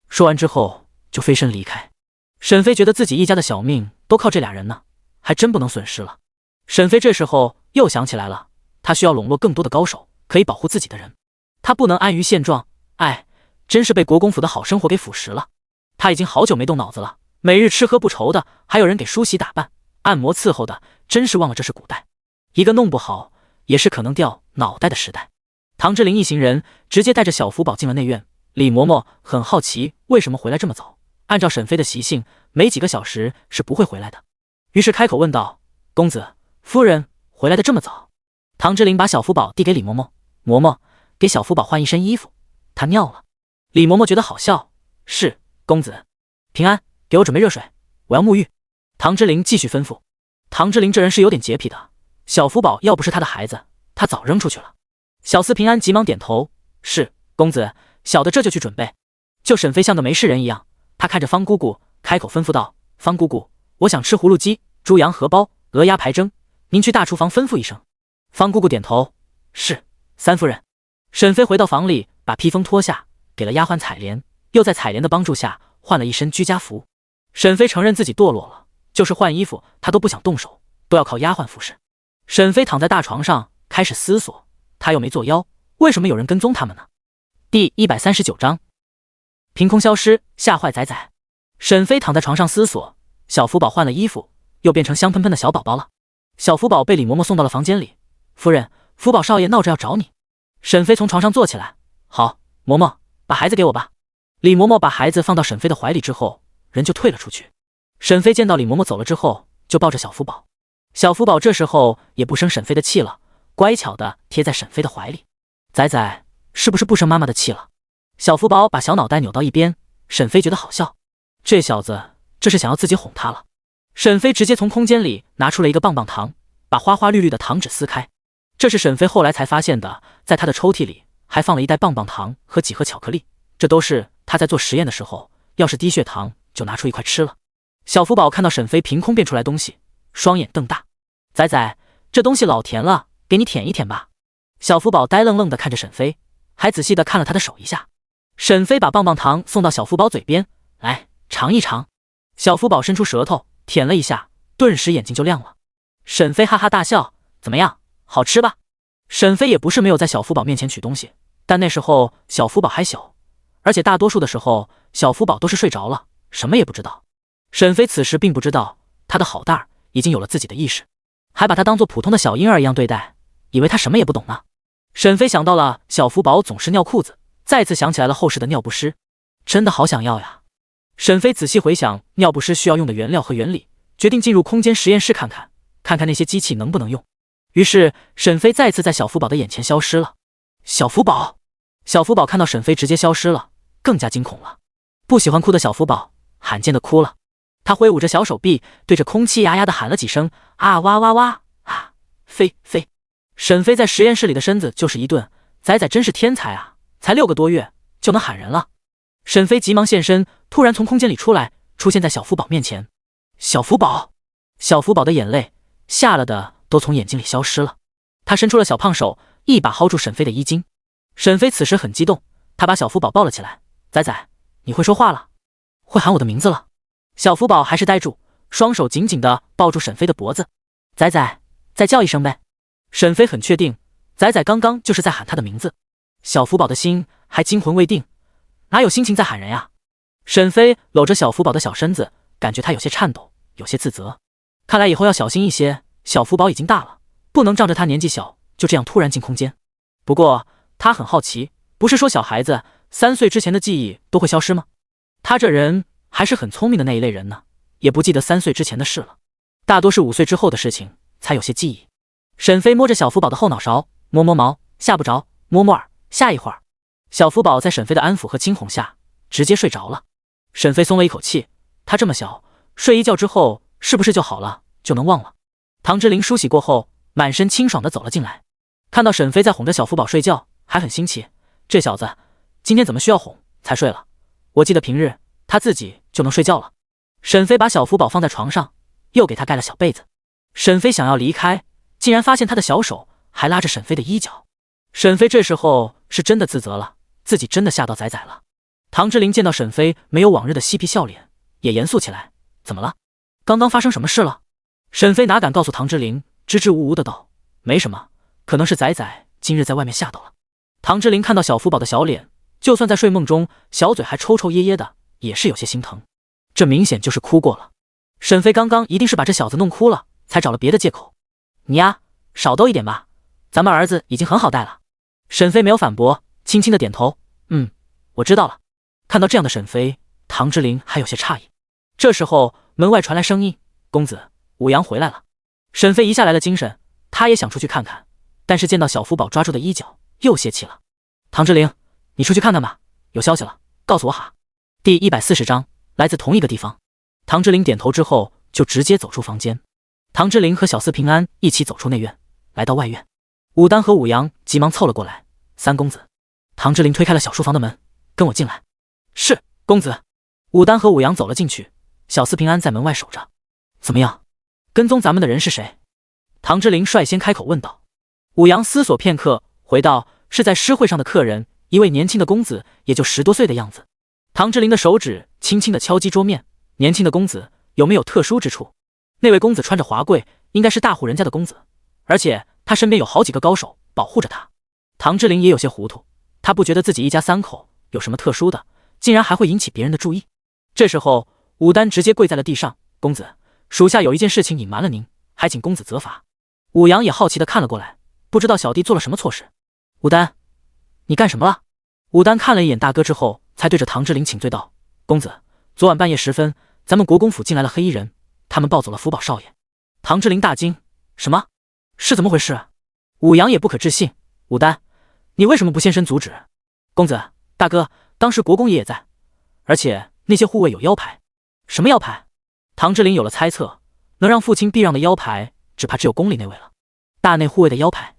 说完之后就飞身离开。沈飞觉得自己一家的小命都靠这俩人呢，还真不能损失了。沈飞这时候又想起来了，他需要笼络更多的高手，可以保护自己的人。他不能安于现状，哎，真是被国公府的好生活给腐蚀了。他已经好久没动脑子了，每日吃喝不愁的，还有人给梳洗打扮、按摩伺候的，真是忘了这是古代，一个弄不好也是可能掉脑袋的时代。唐之灵一行人直接带着小福宝进了内院。李嬷嬷很好奇为什么回来这么早，按照沈飞的习性，没几个小时是不会回来的，于是开口问道：公子，夫人回来的这么早？唐之灵把小福宝递给李嬷嬷，嬷嬷，给小福宝换一身衣服，他尿了。李嬷嬷觉得好笑：是，公子。平安，给我准备热水，我要沐浴。唐之琳继续吩咐。唐之琳这人是有点洁癖的，小福宝要不是他的孩子，他早扔出去了。小司平安急忙点头，是公子，小的这就去准备。就沈飞像个没事人一样，他看着方姑姑开口吩咐道：方姑姑，我想吃葫芦鸡、猪羊荷包、鹅鸭排蒸，您去大厨房吩咐一声。方姑姑点头，是，三夫人。沈飞回到房里，把披风脱下，给了丫鬟采莲，又在采莲的帮助下换了一身居家服。沈飞承认自己堕落了，就是换衣服他都不想动手，都要靠丫鬟服侍。沈飞躺在大床上开始思索，他又没作妖，为什么有人跟踪他们呢？第139章，凭空消失，吓坏仔仔。沈飞躺在床上思索，小福宝换了衣服，又变成香喷喷的小宝宝了。小福宝被李嬷嬷送到了房间里，夫人，福宝少爷闹着要找你。沈飞从床上坐起来，好，嬷嬷，把孩子给我吧。李嬷嬷把孩子放到沈飞的怀里之后，人就退了出去。沈飞见到李嬷嬷走了之后，就抱着小福宝。小福宝这时候也不生沈飞的气了，乖巧的贴在沈飞的怀里。仔仔，是不是不生妈妈的气了？小福宝把小脑袋扭到一边，沈飞觉得好笑，这小子这是想要自己哄他了。沈飞直接从空间里拿出了一个棒棒糖，把花花绿绿的糖纸撕开。这是沈飞后来才发现的，在他的抽屉里还放了一袋棒棒糖和几盒巧克力，这都是他在做实验的时候，要是低血糖就拿出一块吃了。小福宝看到沈飞凭空变出来东西，双眼瞪大，仔仔，这东西老甜了，给你舔一舔吧。小福宝呆愣愣地看着沈飞，还仔细地看了他的手一下。沈飞把棒棒糖送到小福宝嘴边，来尝一尝。小福宝伸出舌头舔了一下，顿时眼睛就亮了。沈飞哈哈大笑，怎么样，好吃吧？沈飞也不是没有在小福宝面前取东西，但那时候小福宝还小，而且大多数的时候小福宝都是睡着了，什么也不知道。沈飞此时并不知道他的好蛋儿已经有了自己的意识，还把他当作普通的小婴儿一样对待，以为他什么也不懂呢。沈飞想到了小福宝总是尿裤子，再次想起来了后世的尿不湿，真的好想要呀。沈飞仔细回想尿不湿需要用的原料和原理，决定进入空间实验室看看那些机器能不能用。于是沈飞再次在小福宝的眼前消失了。小福宝看到沈飞直接消失了，更加惊恐了。不喜欢哭的小福宝罕见的哭了，他挥舞着小手臂，对着空气呀呀的喊了几声，啊哇哇哇啊，飞。沈飞在实验室里的身子就是一顿，仔仔真是天才啊，才6个多月就能喊人了。沈飞急忙现身，突然从空间里出来，出现在小福宝面前。小福宝的眼泪吓了的都从眼睛里消失了，他伸出了小胖手，一把薅住沈飞的衣襟。沈飞此时很激动，他把小福宝抱了起来，仔仔，你会说话了，会喊我的名字了。小福宝还是呆住，双手紧紧地抱住沈飞的脖子。仔仔，再叫一声呗。沈飞很确定，仔仔刚刚就是在喊他的名字。小福宝的心还惊魂未定，哪有心情在喊人呀？沈飞搂着小福宝的小身子，感觉他有些颤抖，有些自责。看来以后要小心一些，小福宝已经大了，不能仗着他年纪小就这样突然进空间。不过他很好奇，不是说小孩子3岁之前的记忆都会消失吗？他这人还是很聪明的那一类人呢，也不记得3岁之前的事了，大多是5岁之后的事情才有些记忆。沈飞摸着小福宝的后脑勺，摸摸毛，吓不着，摸摸耳，吓一会儿。小福宝在沈飞的安抚和轻哄下直接睡着了。沈飞松了一口气，他这么小，睡一觉之后是不是就好了，就能忘了？唐之琳梳洗过后，满身清爽的走了进来，看到沈飞在哄着小福宝睡觉，还很新奇，这小子今天怎么需要哄才睡了？我记得平日他自己就能睡觉了。沈飞把小福宝放在床上，又给他盖了小被子。沈飞想要离开，竟然发现他的小手还拉着沈飞的衣角。沈飞这时候是真的自责了，自己真的吓到仔仔了。唐之琳见到沈飞没有往日的嬉皮笑脸，也严肃起来，怎么了？刚刚发生什么事了？沈飞哪敢告诉唐之琳，支支吾吾的道，没什么，可能是仔仔今日在外面吓到了。唐之琳看到小福宝的小脸，就算在睡梦中，小嘴还抽抽噎噎的，也是有些心疼。这明显就是哭过了。沈飞刚刚一定是把这小子弄哭了，才找了别的借口。你呀，少逗一点吧，咱们儿子已经很好带了。沈飞没有反驳，轻轻的点头，我知道了。看到这样的沈飞，唐之琳还有些诧异。这时候门外传来声音，公子，武阳回来了。沈飞一下来了精神，他也想出去看看，但是见到小福宝抓住的衣角，又泄气了。唐之琳，你出去看看吧，有消息了告诉我哈。第140章，来自同一个地方。唐之琳点头之后，就直接走出房间。唐之琳和小厮平安一起走出内院，来到外院。武丹和武阳急忙凑了过来：“三公子。”唐之琳推开了小书房的门：“跟我进来。”“是，公子。”武丹和武阳走了进去，小厮平安在门外守着。“怎么样？跟踪咱们的人是谁？”唐之琳率先开口问道。武阳思索片刻，回道：“是在诗会上的客人，一位年轻的公子，也就10多岁的样子。”唐之琳的手指轻轻地敲击桌面：“年轻的公子有没有特殊之处？”“那位公子穿着华贵，应该是大户人家的公子，而且他身边有好几个高手保护着他。”唐之琳也有些糊涂，他不觉得自己一家3口有什么特殊的，竟然还会引起别人的注意。这时候，武丹直接跪在了地上：“公子，属下有一件事情隐瞒了您，还请公子责罚。”武阳也好奇地看了过来，不知道小弟做了什么错事。“武丹，你干什么了？”武丹看了一眼大哥之后，才对着唐之琳请罪道：“公子，昨晚半夜时分，咱们国公府进来了黑衣人，他们抱走了福宝少爷。”唐之琳大惊：“什么？是怎么回事？”武阳也不可置信：“武丹，你为什么不现身阻止？”“公子，大哥，当时国公爷也在，而且那些护卫有腰牌。”“什么腰牌？”唐之琳有了猜测，能让父亲避让的腰牌，只怕只有宫里那位了。大内护卫的腰牌，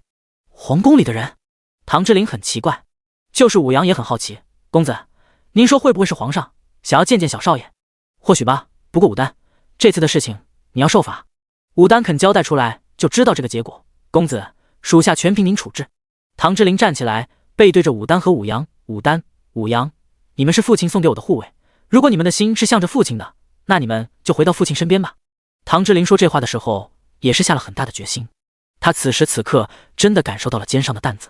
皇宫里的人？唐之琳很奇怪，就是武阳也很好奇：“公子，您说会不会是皇上想要见见小少爷？”“或许吧，不过武丹，这次的事情你要受罚。”武丹肯交代出来，就知道这个结果。“公子，属下全凭您处置。”唐之琳站起来，背对着武丹和武阳：“武丹、武阳，你们是父亲送给我的护卫，如果你们的心是向着父亲的，那你们就回到父亲身边吧。”唐之琳说这话的时候，也是下了很大的决心。他此时此刻真的感受到了肩上的担子，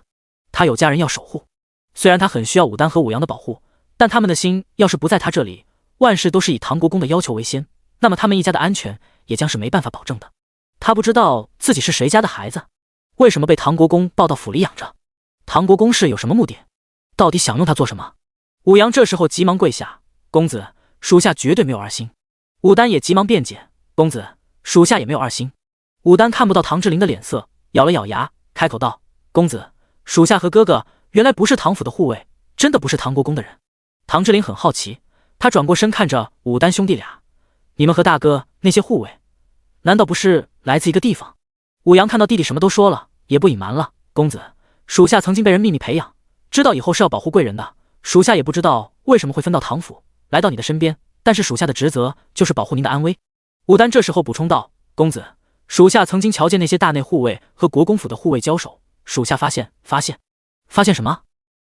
他有家人要守护。虽然他很需要武丹和武阳的保护，但他们的心要是不在他这里，万事都是以唐国公的要求为先，那么他们一家的安全也将是没办法保证的。他不知道自己是谁家的孩子，为什么被唐国公抱到府里养着？唐国公是有什么目的？到底想用他做什么？武阳这时候急忙跪下：“公子，属下绝对没有二心。”武丹也急忙辩解：“公子，属下也没有二心。”武丹看不到唐之琳的脸色，咬了咬牙，开口道：“公子，属下和哥哥原来不是唐府的护卫，真的不是唐国公的人。”唐之琳很好奇，他转过身看着武丹兄弟俩：“你们和大哥那些护卫，难道不是来自一个地方？”武阳看到弟弟什么都说了，也不隐瞒了：“公子，属下曾经被人秘密培养，知道以后是要保护贵人的，属下也不知道为什么会分到唐府，来到你的身边，但是属下的职责就是保护您的安危。”武丹这时候补充道：“公子，属下曾经瞧见那些大内护卫和国公府的护卫交手，属下发现什么？”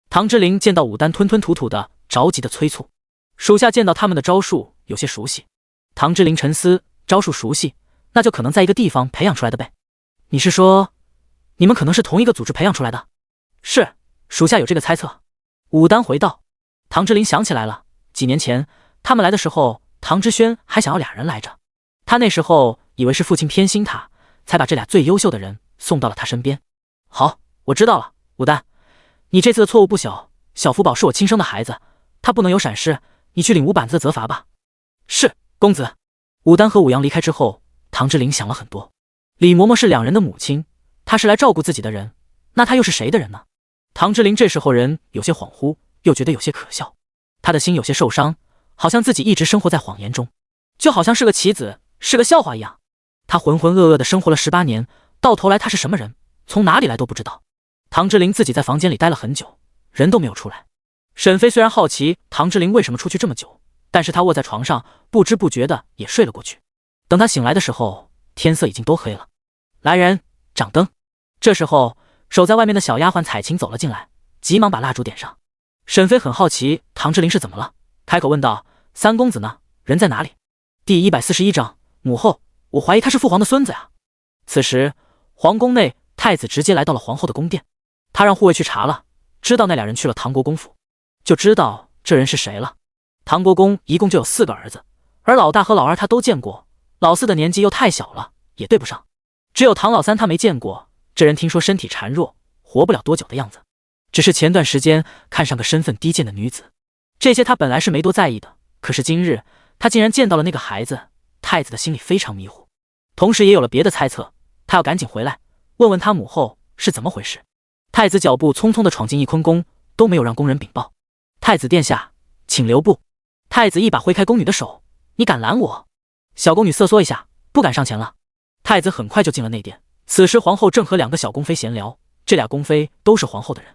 唐之琳见到武丹吞吞吐吐的，着急的催促：“属下见到他们的招数有些熟悉。”唐之琳沉思：“招数熟悉，那就可能在一个地方培养出来的呗。你是说，你们可能是同一个组织培养出来的？”“是，属下有这个猜测。”武丹回道。唐之琳想起来了，几年前他们来的时候，唐之轩还想要俩人来着，他那时候以为是父亲偏心他，才把这俩最优秀的人送到了他身边。“好，我知道了，武丹，你这次的错误不小，小福宝是我亲生的孩子，他不能有闪失，你去领5板子的责罚吧。”“是，公子。”武丹和武阳离开之后，唐之琳想了很多。李嬷嬷是两人的母亲，她是来照顾自己的人，那她又是谁的人呢？唐之琳这时候人有些恍惚，又觉得有些可笑，她的心有些受伤，好像自己一直生活在谎言中，就好像是个棋子，是个笑话一样。她浑浑噩噩的生活了18年，到头来她是什么人，从哪里来都不知道。唐之琳自己在房间里待了很久，人都没有出来。沈飞虽然好奇唐之琳为什么出去这么久，但是她卧在床上，不知不觉的也睡了过去。等她醒来的时候，天色已经都黑了。“来人，掌灯。”这时候，守在外面的小丫鬟彩琴走了进来，急忙把蜡烛点上。沈飞很好奇唐之琳是怎么了，开口问道：“三公子呢？人在哪里？”第141章，母后，我怀疑他是父皇的孙子呀。此时，皇宫内太子直接来到了皇后的宫殿，他让护卫去查了，知道那俩人去了唐国公府，就知道这人是谁了。唐国公一共就有4个儿子，而老大和老二他都见过，老四的年纪又太小了，也对不上。只有唐老三他没见过，这人听说身体孱弱，活不了多久的样子，只是前段时间看上个身份低贱的女子。这些他本来是没多在意的，可是今日他竟然见到了那个孩子，太子的心里非常迷糊，同时也有了别的猜测，他要赶紧回来问问他母后是怎么回事。太子脚步匆匆地闯进翊坤宫，都没有让宫人禀报：“太子殿下，请留步。”太子一把挥开宫女的手：“你敢拦我？”小宫女瑟缩一下，不敢上前了。太子很快就进了内殿，此时皇后正和2个小宫妃闲聊，这俩宫妃都是皇后的人。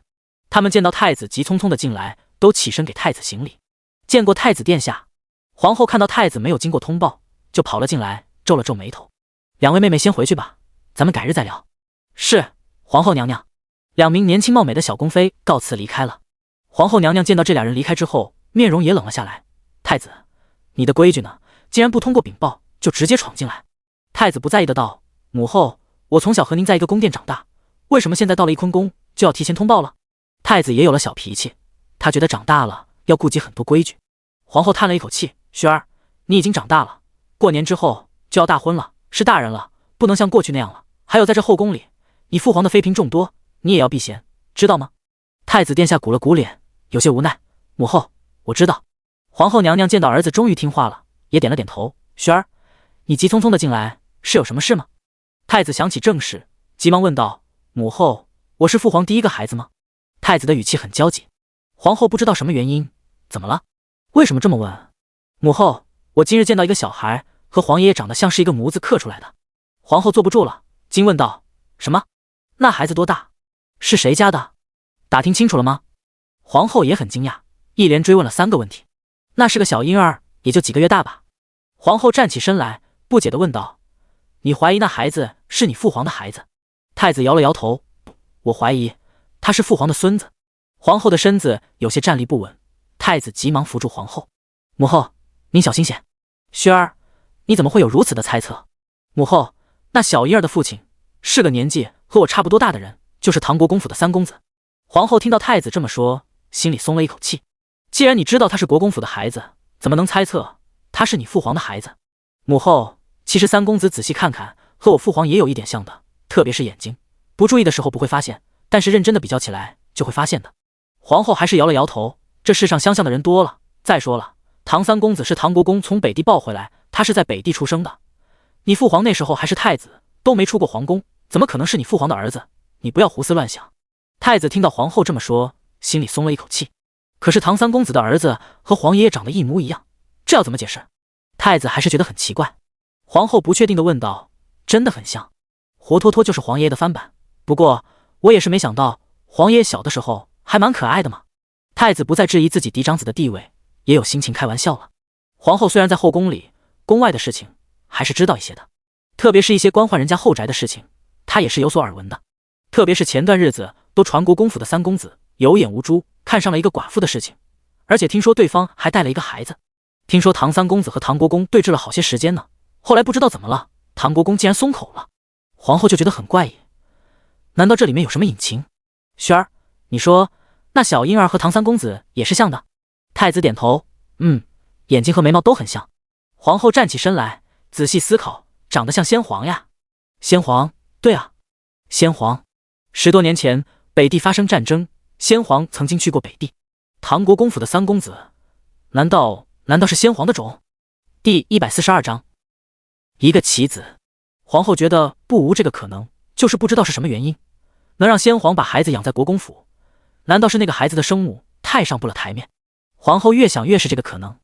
他们见到太子急匆匆的进来，都起身给太子行礼。见过太子殿下。皇后看到太子没有经过通报，就跑了进来，皱了皱眉头。2位妹妹先回去吧，咱们改日再聊。是，皇后娘娘。2名年轻貌美的小宫妃告辞离开了。皇后娘娘见到这俩人离开之后，面容也冷了下来。太子，你的规矩呢？竟然不通过禀报就直接闯进来。太子不在意的道：母后，我从小和您在一个宫殿长大，为什么现在到了翊坤宫就要提前通报了？太子也有了小脾气，他觉得长大了要顾及很多规矩。皇后叹了一口气：萱儿，你已经长大了，过年之后就要大婚了，是大人了，不能像过去那样了。还有在这后宫里，你父皇的妃嫔众多，你也要避嫌，知道吗？太子殿下鼓了鼓脸，有些无奈：母后，我知道。皇后娘娘见到儿子终于听话了，也点了点头：萱儿，你急匆匆的进来，是有什么事吗？太子想起正事，急忙问道：母后，我是父皇第一个孩子吗？太子的语气很焦急。皇后不知道什么原因，怎么了？为什么这么问？母后，我今日见到一个小孩，和皇爷爷长得像是一个模子刻出来的。皇后坐不住了，惊问道：什么？那孩子多大？是谁家的？打听清楚了吗？皇后也很惊讶，一连追问了3个问题。那是个小婴儿，也就几个月大吧。皇后站起身来，不解地问道：你怀疑那孩子是你父皇的孩子？太子摇了摇头：我怀疑他是父皇的孙子。皇后的身子有些站立不稳，太子急忙扶住皇后：母后，您小心些。萱儿，你怎么会有如此的猜测？母后，那小婴儿的父亲是个年纪和我差不多大的人，就是唐国公府的3公子。皇后听到太子这么说，心里松了一口气。既然你知道他是国公府的孩子，怎么能猜测他是你父皇的孩子？母后，其实3公子仔细看看，和我父皇也有一点像的，特别是眼睛，不注意的时候不会发现，但是认真的比较起来就会发现的。皇后还是摇了摇头，这世上相像的人多了。再说了，唐3公子是唐国公从北地抱回来，他是在北地出生的。你父皇那时候还是太子，都没出过皇宫，怎么可能是你父皇的儿子？你不要胡思乱想。太子听到皇后这么说，心里松了一口气。可是唐3公子的儿子和皇爷爷长得一模一样，这要怎么解释？太子还是觉得很奇怪。皇后不确定地问道：真的很像，活脱脱就是皇爷爷的翻版。不过我也是没想到，皇爷爷小的时候还蛮可爱的嘛。太子不再质疑自己嫡长子的地位，也有心情开玩笑了。皇后虽然在后宫里，宫外的事情还是知道一些的，特别是一些官宦人家后宅的事情，她也是有所耳闻的。特别是前段日子都传国公府的3公子有眼无珠，看上了一个寡妇的事情，而且听说对方还带了一个孩子。听说唐3公子和唐国公对峙了好些时间呢，后来不知道怎么了，唐国公竟然松口了。皇后就觉得很怪异，难道这里面有什么隐情？萱儿，你说那小婴儿和唐3公子也是像的？太子点头，眼睛和眉毛都很像。皇后站起身来，仔细思考，长得像先皇呀。先皇，对啊，先皇。10多年前北地发生战争，先皇曾经去过北地。唐国公府的3公子，难道是先皇的种？第142章，一个棋子。皇后觉得不无这个可能，就是不知道是什么原因，能让先皇把孩子养在国公府。难道是那个孩子的生母太上不了台面？皇后越想越是这个可能。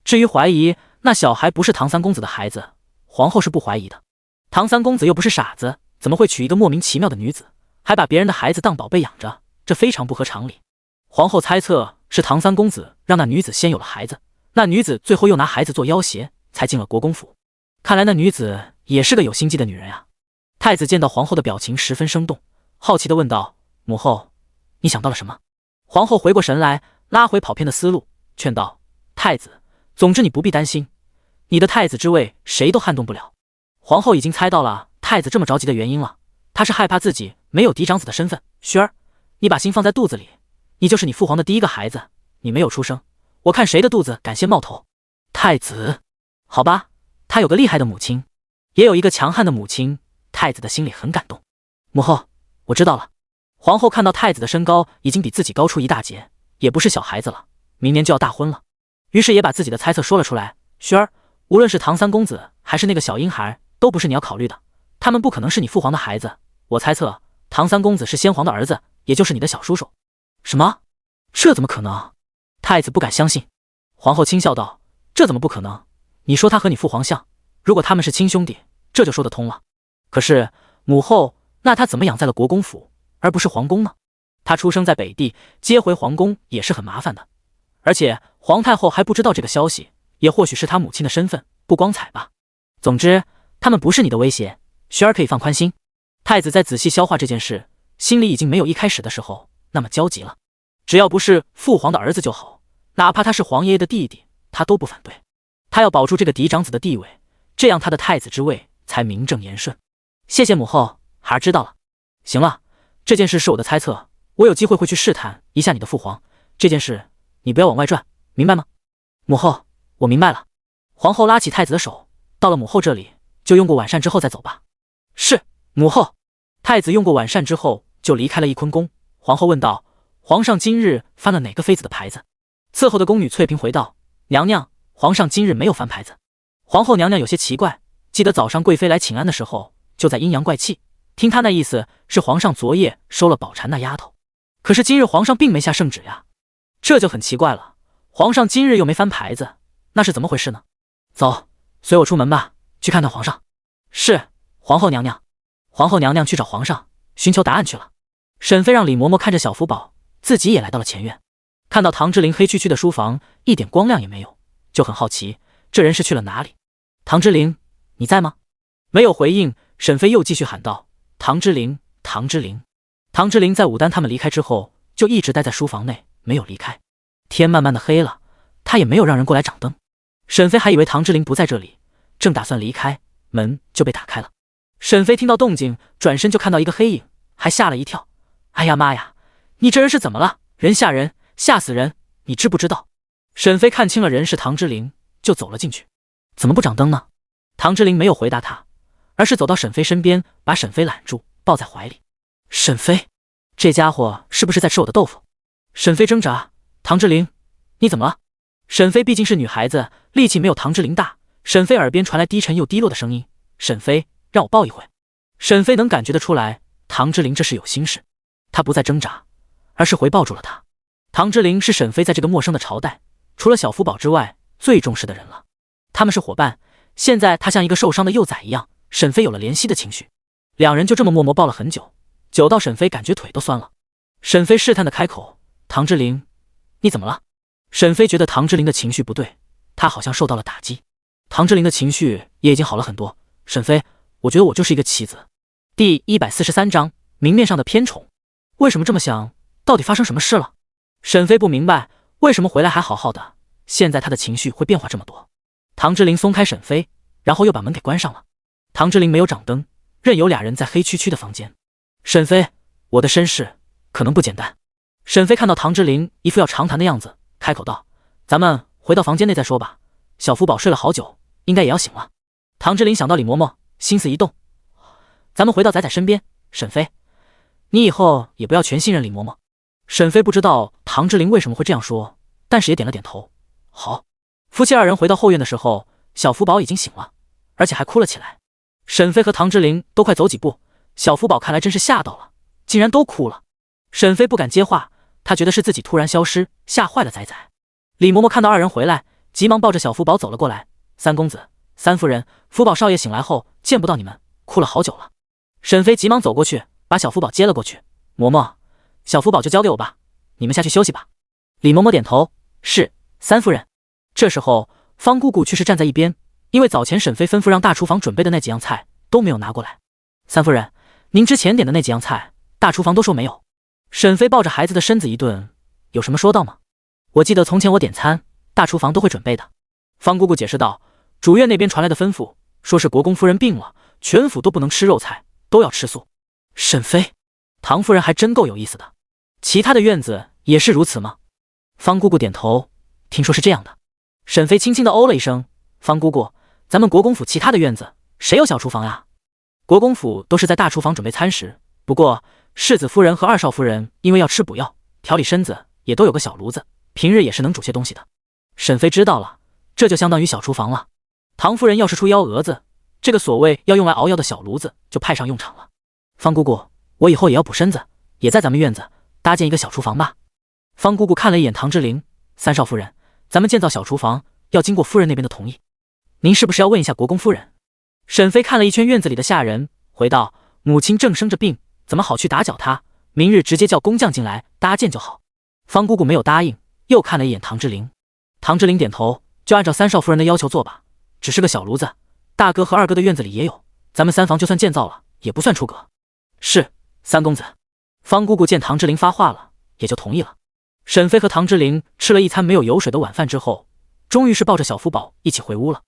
至于怀疑那小孩不是唐3公子的孩子，皇后是不怀疑的。唐3公子又不是傻子，怎么会娶一个莫名其妙的女子，还把别人的孩子当宝贝养着？这非常不合常理。皇后猜测是唐3公子让那女子先有了孩子，那女子最后又拿孩子做要挟，才进了国公府。看来那女子也是个有心机的女人啊。太子见到皇后的表情十分生动，好奇地问道：母后，你想到了什么？皇后回过神来，拉回跑偏的思路，劝道：太子，总之你不必担心，你的太子之位谁都撼动不了。皇后已经猜到了太子这么着急的原因了，她是害怕自己没有嫡长子的身份。萱儿，你把心放在肚子里，你就是你父皇的第一个孩子，你没有出生，我看谁的肚子敢先冒头。太子，好吧，他有个厉害的母亲，也有一个强悍的母亲，太子的心里很感动。母后，我知道了。皇后看到太子的身高已经比自己高出一大截，也不是小孩子了，明年就要大婚了，于是也把自己的猜测说了出来。萱儿，无论是唐3公子还是那个小婴孩，都不是你要考虑的，他们不可能是你父皇的孩子。我猜测唐3公子是先皇的儿子，也就是你的小叔叔。什么？这怎么可能？太子不敢相信。皇后轻笑道：这怎么不可能？你说他和你父皇像，如果他们是亲兄弟，这就说得通了。可是母后，那她怎么养在了国公府，而不是皇宫呢？她出生在北地，接回皇宫也是很麻烦的。而且皇太后还不知道这个消息，也或许是她母亲的身份不光彩吧。总之，他们不是你的威胁，雪儿可以放宽心。太子在仔细消化这件事，心里已经没有一开始的时候那么焦急了。只要不是父皇的儿子就好，哪怕他是皇爷爷的弟弟，他都不反对。他要保住这个嫡长子的地位，这样他的太子之位才名正言顺。谢谢母后，孩儿知道了。行了，这件事是我的猜测，我有机会会去试探一下你的父皇。这件事你不要往外传，明白吗？母后，我明白了。皇后拉起太子的手，到了母后这里，就用过晚膳之后再走吧。是，母后。太子用过晚膳之后就离开了翊坤宫。皇后问道：皇上今日翻了哪个妃子的牌子？伺候的宫女翠萍回道：娘娘，皇上今日没有翻牌子。皇后娘娘有些奇怪，记得早上贵妃来请安的时候就在阴阳怪气，听她那意思是皇上昨夜收了宝蟾那丫头，可是今日皇上并没下圣旨呀，这就很奇怪了。皇上今日又没翻牌子，那是怎么回事呢？走，随我出门吧，去看看皇上。是，皇后娘娘。皇后娘娘去找皇上寻求答案去了。沈妃让李嬷嬷看着小福宝，自己也来到了前院，看到唐之琳黑黢黢的书房一点光亮也没有，就很好奇这人是去了哪里。唐之琳，你在吗？没有回应，沈妃又继续喊道：唐之琳，唐之琳。唐之琳在武丹他们离开之后就一直待在书房内，没有离开。天慢慢的黑了，他也没有让人过来掌灯。沈妃还以为唐之琳不在这里，正打算离开，门就被打开了。沈妃听到动静，转身就看到一个黑影，还吓了一跳。哎呀妈呀，你这人是怎么了？人吓人，吓死人，你知不知道？沈妃看清了人是唐之琳，就走了进去。怎么不掌灯呢？唐之琳没有回答他，而是走到沈妃身边，把沈妃揽住，抱在怀里。沈妃，这家伙是不是在吃我的豆腐？沈妃挣扎。唐之琳，你怎么了？沈妃毕竟是女孩子，力气没有唐之琳大。沈妃耳边传来低沉又低落的声音：沈妃，让我抱一回。沈妃能感觉得出来，唐之琳这是有心事，她不再挣扎，而是回抱住了他。唐之琳是沈妃在这个陌生的朝代，除了小福宝之外最重视的人了。他们是伙伴，现在他像一个受伤的幼崽一样，沈妃有了怜惜的情绪。两人就这么默默抱了很久，久到沈妃感觉腿都酸了。沈妃试探的开口：唐之琳，你怎么了？沈妃觉得唐之琳的情绪不对，她好像受到了打击。唐之琳的情绪也已经好了很多。沈妃，我觉得我就是一个棋子。第143章，明面上的偏宠。为什么这么想？到底发生什么事了？沈妃不明白，为什么回来还好好的，现在她的情绪会变化这么多。唐之琳松开沈妃，然后又把门给关上了。唐之琳没有掌灯，任由俩人在黑黢黢的房间。沈妃，我的身世可能不简单。沈妃看到唐之琳一副要长谈的样子，开口道：咱们回到房间内再说吧，小福宝睡了好久，应该也要醒了。唐之琳想到李嬷嬷，心思一动：咱们回到仔仔身边。沈妃，你以后也不要全信任李嬷嬷。沈妃不知道唐之琳为什么会这样说，但是也点了点头。好。夫妻二人回到后院的时候，小福宝已经醒了，而且还哭了起来。沈妃和唐之琳都快走几步，小福宝看来真是吓到了，竟然都哭了。沈妃不敢接话，她觉得是自己突然消失，吓坏了仔仔。李嬷嬷看到二人回来，急忙抱着小福宝走了过来：三公子，三夫人，福宝少爷醒来后见不到你们，哭了好久了。沈妃急忙走过去，把小福宝接了过去。嬷嬷，小福宝就交给我吧，你们下去休息吧。李嬷嬷点头：是，三夫人。这时候方姑姑却是站在一边，因为早前沈妃吩咐让大厨房准备的那几样菜都没有拿过来。三夫人，您之前点的那几样菜，大厨房都说没有。沈妃抱着孩子的身子一顿：有什么说道吗？我记得从前我点餐，大厨房都会准备的。方姑姑解释道：主院那边传来的吩咐，说是国公夫人病了，全府都不能吃肉菜，都要吃素。沈妃，唐夫人还真够有意思的。其他的院子也是如此吗？方姑姑点头：听说是这样的。沈妃轻轻地哦了一声：方姑姑，咱们国公府其他的院子谁有小厨房呀？国公府都是在大厨房准备餐食，不过世子夫人和二少夫人因为要吃补药调理身子，也都有个小炉子，平日也是能煮些东西的。沈妃知道了，这就相当于小厨房了。唐夫人要是出幺蛾子，这个所谓要用来熬药的小炉子就派上用场了。方姑姑，我以后也要补身子，也在咱们院子搭建一个小厨房吧。方姑姑看了一眼唐之琳：三少夫人，咱们建造小厨房要经过夫人那边的同意，您是不是要问一下国公夫人？沈飞看了一圈院子里的下人，回道：“母亲正生着病，怎么好去打搅她？明日直接叫工匠进来搭建就好。”方姑姑没有答应，又看了一眼唐之灵。唐之灵点头，就按照三少夫人的要求做吧。只是个小炉子，大哥和二哥的院子里也有，咱们三房就算建造了，也不算出格。是，三公子。方姑姑见唐之灵发话了，也就同意了。沈飞和唐之灵吃了一餐没有油水的晚饭之后，终于是抱着小福宝一起回屋了。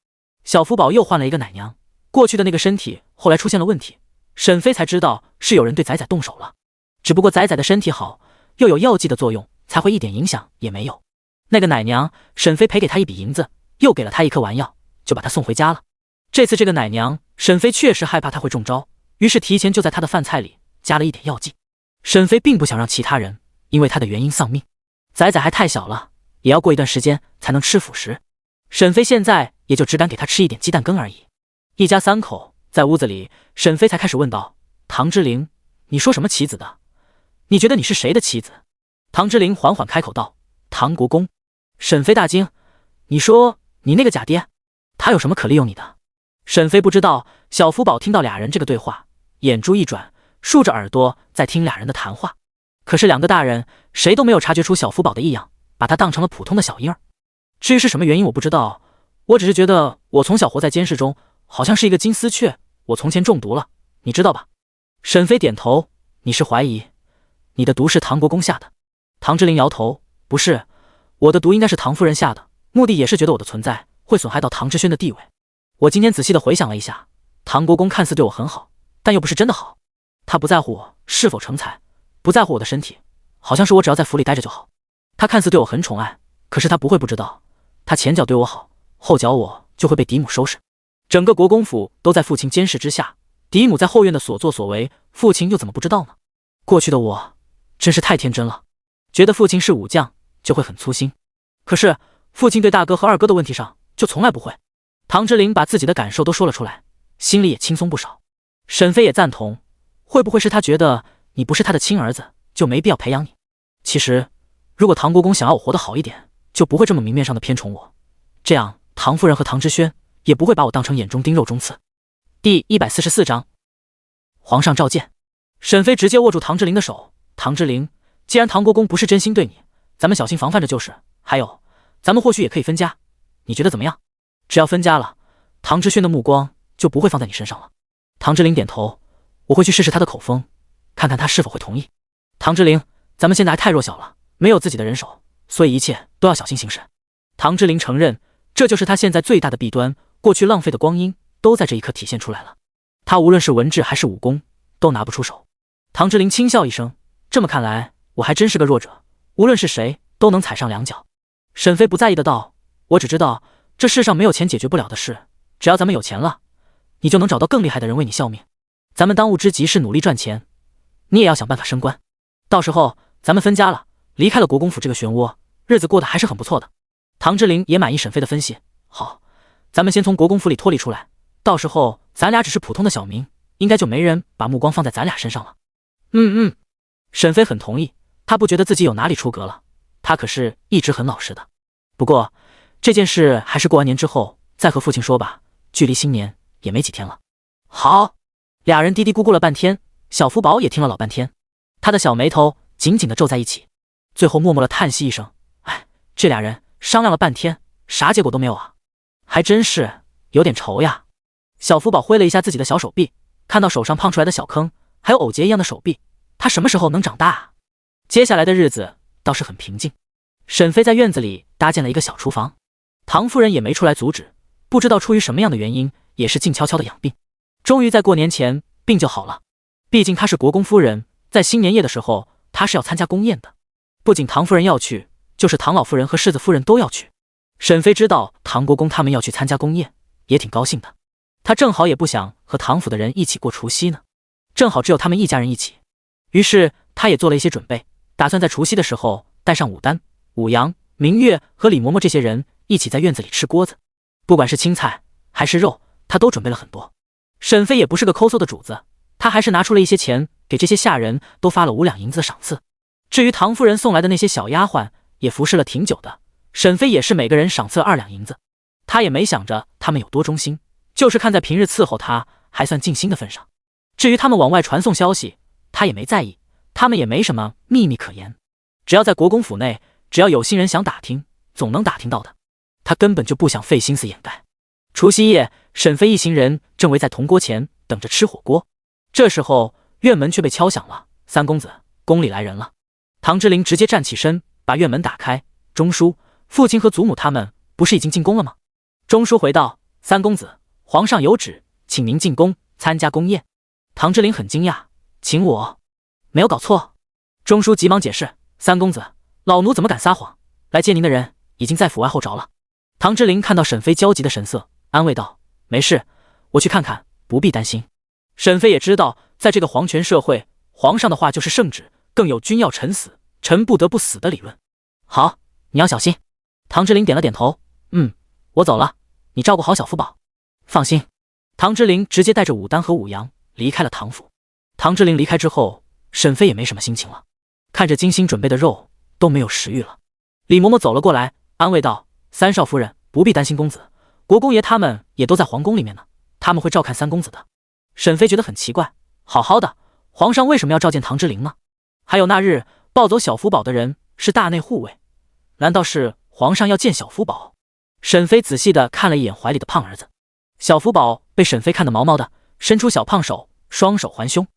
小福宝又换了一个奶娘，过去的那个身体后来出现了问题，沈飞才知道是有人对仔仔动手了。只不过仔仔的身体好，又有药剂的作用，才会一点影响也没有。那个奶娘，沈飞赔给她一笔银子，又给了她一颗丸药，就把她送回家了。这次这个奶娘，沈飞确实害怕她会中招，于是提前就在她的饭菜里加了一点药剂。沈飞并不想让其他人因为他的原因丧命，仔仔还太小了，也要过一段时间才能吃辅食。沈飞现在也就只敢给他吃一点鸡蛋羹而已。一家三口在屋子里，沈飞才开始问道：“唐之灵，你说什么棋子的？你觉得你是谁的妻子？”唐之灵缓缓开口道：“唐国公。”沈飞大惊：“你说你那个假爹，他有什么可利用你的？”沈飞不知道，小福宝听到俩人这个对话，眼珠一转，竖着耳朵在听俩人的谈话。可是两个大人谁都没有察觉出小福宝的异样，把他当成了普通的小婴儿。至于是什么原因我不知道，我只是觉得我从小活在监视中，好像是一个金丝雀，我从前中毒了，你知道吧？沈飞点头：“你是怀疑你的毒是唐国公下的？”唐之灵摇头：“不是，我的毒应该是唐夫人下的，目的也是觉得我的存在会损害到唐之轩的地位。我今天仔细的回想了一下，唐国公看似对我很好，但又不是真的好。他不在乎我是否成才，不在乎我的身体，好像是我只要在府里待着就好。他看似对我很宠爱，可是他不会不知道，他前脚对我好，后脚我就会被嫡母收拾。整个国公府都在父亲监视之下，嫡母在后院的所作所为，父亲又怎么不知道呢？过去的我真是太天真了，觉得父亲是武将就会很粗心，可是父亲对大哥和二哥的问题上就从来不会。”唐之灵把自己的感受都说了出来，心里也轻松不少。沈飞也赞同，会不会是他觉得你不是他的亲儿子，就没必要培养你？其实如果唐国公想要我活得好一点，就不会这么明面上的偏宠我，这样唐夫人和唐之轩也不会把我当成眼中钉肉中刺。第144章，皇上召见。沈飞直接握住唐之灵的手：“唐之灵，既然唐国公不是真心对你，咱们小心防范着就是。还有，咱们或许也可以分家，你觉得怎么样？只要分家了，唐之轩的目光就不会放在你身上了。”唐之灵点头：“我会去试试他的口风，看看他是否会同意。”唐之灵，咱们现在还太弱小了，没有自己的人手，所以一切都要小心行事。唐之灵承认，这就是他现在最大的弊端，过去浪费的光阴都在这一刻体现出来了。他无论是文治还是武功，都拿不出手。唐之灵轻笑一声：“这么看来，我还真是个弱者，无论是谁都能踩上两脚。”沈飞不在意的道：“我只知道，这世上没有钱解决不了的事，只要咱们有钱了，你就能找到更厉害的人为你效命。咱们当务之急是努力赚钱，你也要想办法升官。到时候咱们分家了，离开了国公府这个漩涡，日子过得还是很不错的。”唐之灵也满意沈飞的分析：“好，咱们先从国公府里脱离出来，到时候咱俩只是普通的小民，应该就没人把目光放在咱俩身上了。”沈飞很同意，他不觉得自己有哪里出格了，他可是一直很老实的。不过这件事还是过完年之后再和父亲说吧，距离新年也没几天了。好，俩人嘀嘀咕咕了半天，小福宝也听了老半天，他的小眉头紧紧地皱在一起，最后默默地叹息一声：“哎，这俩人商量了半天，啥结果都没有啊，还真是有点愁呀。”小福宝挥了一下自己的小手臂，看到手上胖出来的小坑，还有藕节一样的手臂，他什么时候能长大啊？接下来的日子倒是很平静。沈飞在院子里搭建了一个小厨房，唐夫人也没出来阻止，不知道出于什么样的原因，也是静悄悄的养病，终于在过年前病就好了。毕竟她是国公夫人，在新年夜的时候，她是要参加宫宴的，不仅唐夫人要去，就是唐老夫人和世子夫人都要去。沈飞知道唐国公他们要去参加宫宴，也挺高兴的。他正好也不想和唐府的人一起过除夕呢，正好只有他们一家人一起，于是他也做了一些准备，打算在除夕的时候带上武丹、武阳、明月和李嬷嬷这些人一起在院子里吃锅子，不管是青菜还是肉，他都准备了很多。沈飞也不是个抠搜的主子，他还是拿出了一些钱，给这些下人都发了5两银子的赏赐。至于唐夫人送来的那些小丫鬟，也服侍了挺久的，沈飞也是每个人赏赐了2两银子。他也没想着他们有多忠心，就是看在平日伺候他还算尽心的份上。至于他们往外传送消息，他也没在意，他们也没什么秘密可言。只要在国公府内，只要有心人想打听，总能打听到的。他根本就不想费心思掩盖。除夕夜，沈飞一行人正围在铜锅前等着吃火锅。这时候院门却被敲响了，三公子，宫里来人了。唐之灵直接站起身，把院门打开。中书、父亲和祖母他们不是已经进宫了吗？中书回道：三公子，皇上有旨，请您进宫参加宫宴。唐之灵很惊讶，请我没有搞错。中书急忙解释：三公子，老奴怎么敢撒谎？来接您的人已经在府外候着了。唐之灵看到沈飞焦急的神色，安慰道：没事，我去看看，不必担心。沈飞也知道，在这个皇权社会，皇上的话就是圣旨，更有君要臣死，臣不得不死的理论。好，你要小心。唐之灵点了点头，我走了，你照顾好小福宝。放心。唐之灵直接带着武丹和武阳离开了唐府。唐之灵离开之后，沈飞也没什么心情了，看着精心准备的肉，都没有食欲了。李嬷嬷走了过来，安慰道：三少夫人不必担心公子，国公爷他们也都在皇宫里面呢，他们会照看三公子的。沈飞觉得很奇怪，好好的皇上为什么要召见唐之灵呢？还有那日抱走小福宝的人是大内护卫，难道是皇上要见小福宝？沈飞仔细地看了一眼怀里的胖儿子，小福宝被沈飞看得毛毛的，伸出小胖手，双手环胸。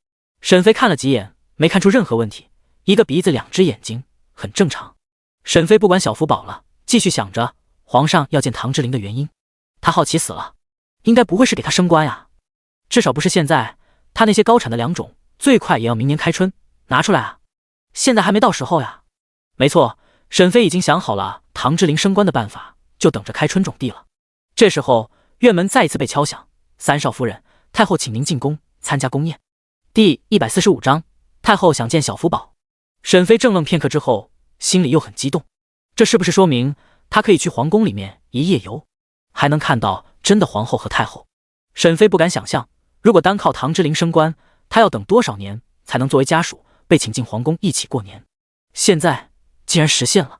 沈飞看了几眼，没看出任何问题，一个鼻子两只眼睛，很正常。沈飞不管小福宝了，继续想着皇上要见唐之灵的原因。他好奇死了，应该不会是给他升官呀，至少不是现在。他那些高产的良种，最快也要明年开春拿出来啊，现在还没到时候呀。没错，沈飞已经想好了唐之灵升官的办法，就等着开春种地了。这时候院门再一次被敲响，三少夫人，太后请您进宫参加宫宴。第145章，太后想见小福宝。沈飞怔愣片刻之后，心里又很激动，这是不是说明他可以去皇宫里面一夜游，还能看到真的皇后和太后？沈飞不敢想象，如果单靠唐之灵升官，他要等多少年才能作为家属被请进皇宫一起过年？现在竟然实现了。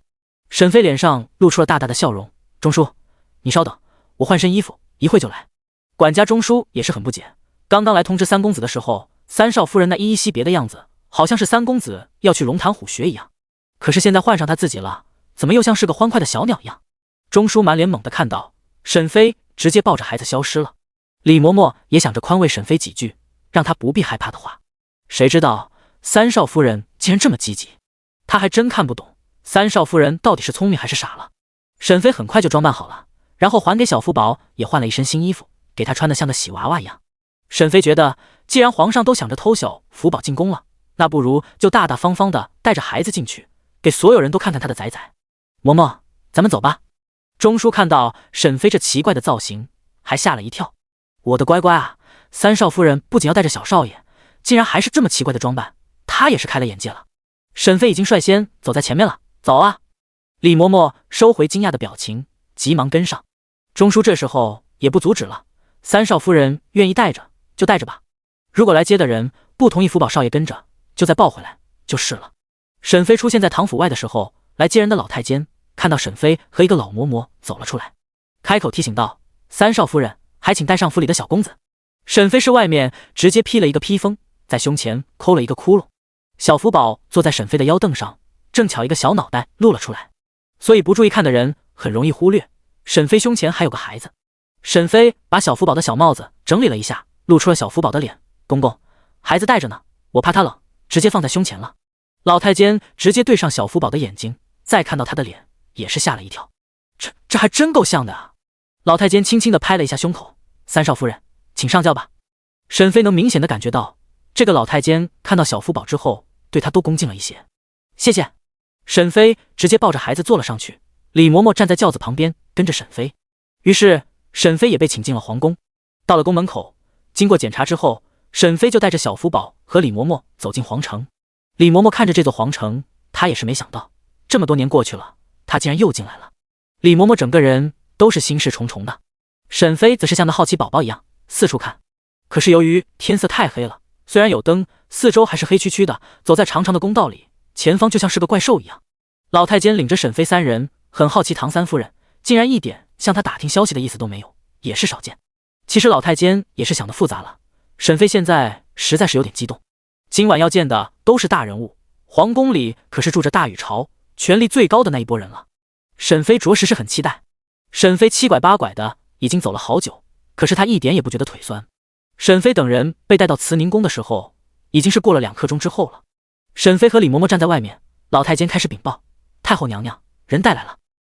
沈飞脸上露出了大大的笑容，中书，你稍等，我换身衣服，一会就来。管家中书也是很不解，刚刚来通知三公子的时候，三少夫人那依依惜别的样子，好像是三公子要去龙潭虎穴一样，可是现在换上他自己了，怎么又像是个欢快的小鸟一样？中书满脸懵的看到沈飞直接抱着孩子消失了。李嬷嬷也想着宽慰沈飞几句，让他不必害怕的话，谁知道三少夫人竟然这么积极，他还真看不懂三少夫人到底是聪明还是傻了。沈飞很快就装扮好了，然后还给小福宝也换了一身新衣服，给他穿得像个喜娃娃一样。沈飞觉得，既然皇上都想着偷小福宝进宫了，那不如就大大方方的带着孩子进去，给所有人都看看他的仔仔。嬷嬷，咱们走吧。中书看到沈飞这奇怪的造型，还吓了一跳。我的乖乖啊，三少夫人不仅要带着小少爷，竟然还是这么奇怪的装扮，他也是开了眼界了。沈飞已经率先走在前面了，走啊！李嬷嬷收回惊讶的表情，急忙跟上。中书这时候也不阻止了，三少夫人愿意带着就带着吧，如果来接的人不同意福宝少爷跟着，就再抱回来就是了。沈飞出现在唐府外的时候，来接人的老太监看到沈飞和一个老嬷嬷走了出来，开口提醒道：三少夫人，还请带上府里的小公子。沈飞是外面直接披了一个披风，在胸前抠了一个窟窿。小福宝坐在沈飞的腰凳上，正巧一个小脑袋露了出来，所以不注意看的人很容易忽略沈飞胸前还有个孩子。沈飞把小福宝的小帽子整理了一下，露出了小福宝的脸。公公，孩子带着呢，我怕他冷，直接放在胸前了。老太监直接对上小福宝的眼睛，再看到他的脸，也是吓了一跳。这还真够像的啊！老太监轻轻地拍了一下胸口，三少夫人，请上轿吧。沈飞能明显的感觉到，这个老太监看到小福宝之后，对他都恭敬了一些。谢谢。沈飞直接抱着孩子坐了上去，李嬷嬷站在轿子旁边跟着沈飞。于是沈飞也被请进了皇宫。到了宫门口，经过检查之后，沈飞就带着小福宝和李嬷嬷走进皇城。李嬷嬷看着这座皇城，她也是没想到，这么多年过去了，她竟然又进来了。李嬷嬷整个人都是心事重重的，沈飞则是像个好奇宝宝一样四处看。可是由于天色太黑了，虽然有灯，四周还是黑黢黢的，走在长长的宫道里，前方就像是个怪兽一样。老太监领着沈飞三人很好奇唐三夫人竟然一点向他打听消息的意思都没有，也是少见。其实老太监也是想得复杂了，沈妃现在实在是有点激动。今晚要见的都是大人物，皇宫里可是住着大禹朝权力最高的那一拨人了。沈妃着实是很期待。沈妃七拐八拐的已经走了好久，可是她一点也不觉得腿酸。沈妃等人被带到慈宁宫的时候，已经是过了2刻钟之后了。沈妃和李嬷嬷站在外面，老太监开始禀报：太后娘娘，人带来了。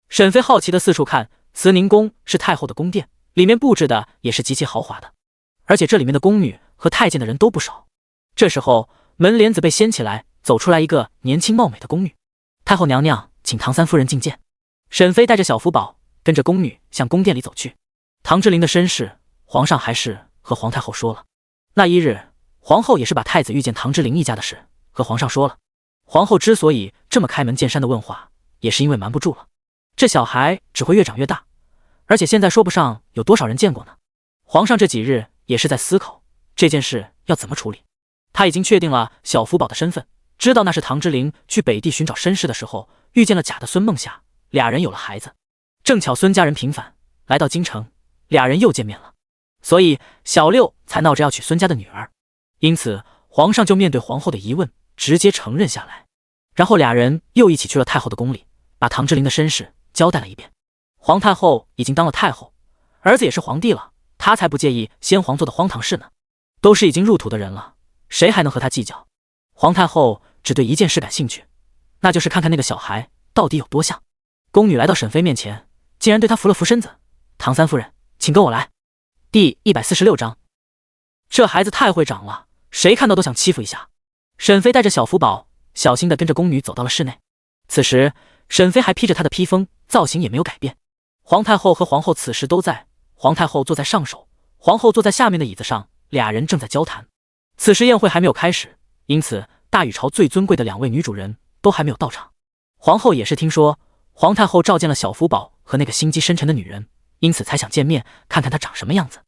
沈妃好奇的四处看，慈宁宫是太后的宫殿，里面布置的也是极其豪华的，而且这里面的宫女和太监的人都不少。这时候门帘子被掀起来，走出来一个年轻貌美的宫女。太后娘娘，请唐三夫人觐见。沈妃带着小福宝跟着宫女向宫殿里走去。唐之灵的身世，皇上还是和皇太后说了。那一日，皇后也是把太子遇见唐之灵一家的事和皇上说了。皇后之所以这么开门见山的问话，也是因为瞒不住了。这小孩只会越长越大，而且现在说不上有多少人见过呢。皇上这几日也是在思考这件事要怎么处理。他已经确定了小福宝的身份，知道那是唐之灵去北地寻找身世的时候遇见了假的孙梦霞，俩人有了孩子。正巧孙家人平反来到京城，俩人又见面了，所以小六才闹着要娶孙家的女儿。因此皇上就面对皇后的疑问，直接承认下来。然后俩人又一起去了太后的宫里，把唐之灵的身世交代了一遍。皇太后已经当了太后，儿子也是皇帝了，她才不介意先皇做的荒唐事呢。都是已经入土的人了，谁还能和他计较？皇太后只对一件事感兴趣，那就是看看那个小孩到底有多像。宫女来到沈妃面前，竟然对她扶了扶身子：唐三夫人，请跟我来。第146章，这孩子太会长了，谁看到都想欺负一下。沈妃带着小福宝小心地跟着宫女走到了室内。此时沈妃还披着她的披风，造型也没有改变。皇太后和皇后此时都在，皇太后坐在上首，皇后坐在下面的椅子上，俩人正在交谈。此时宴会还没有开始，因此大禹朝最尊贵的2位女主人都还没有到场。皇后也是听说皇太后召见了小福宝和那个心机深沉的女人，因此才想见面看看她长什么样子。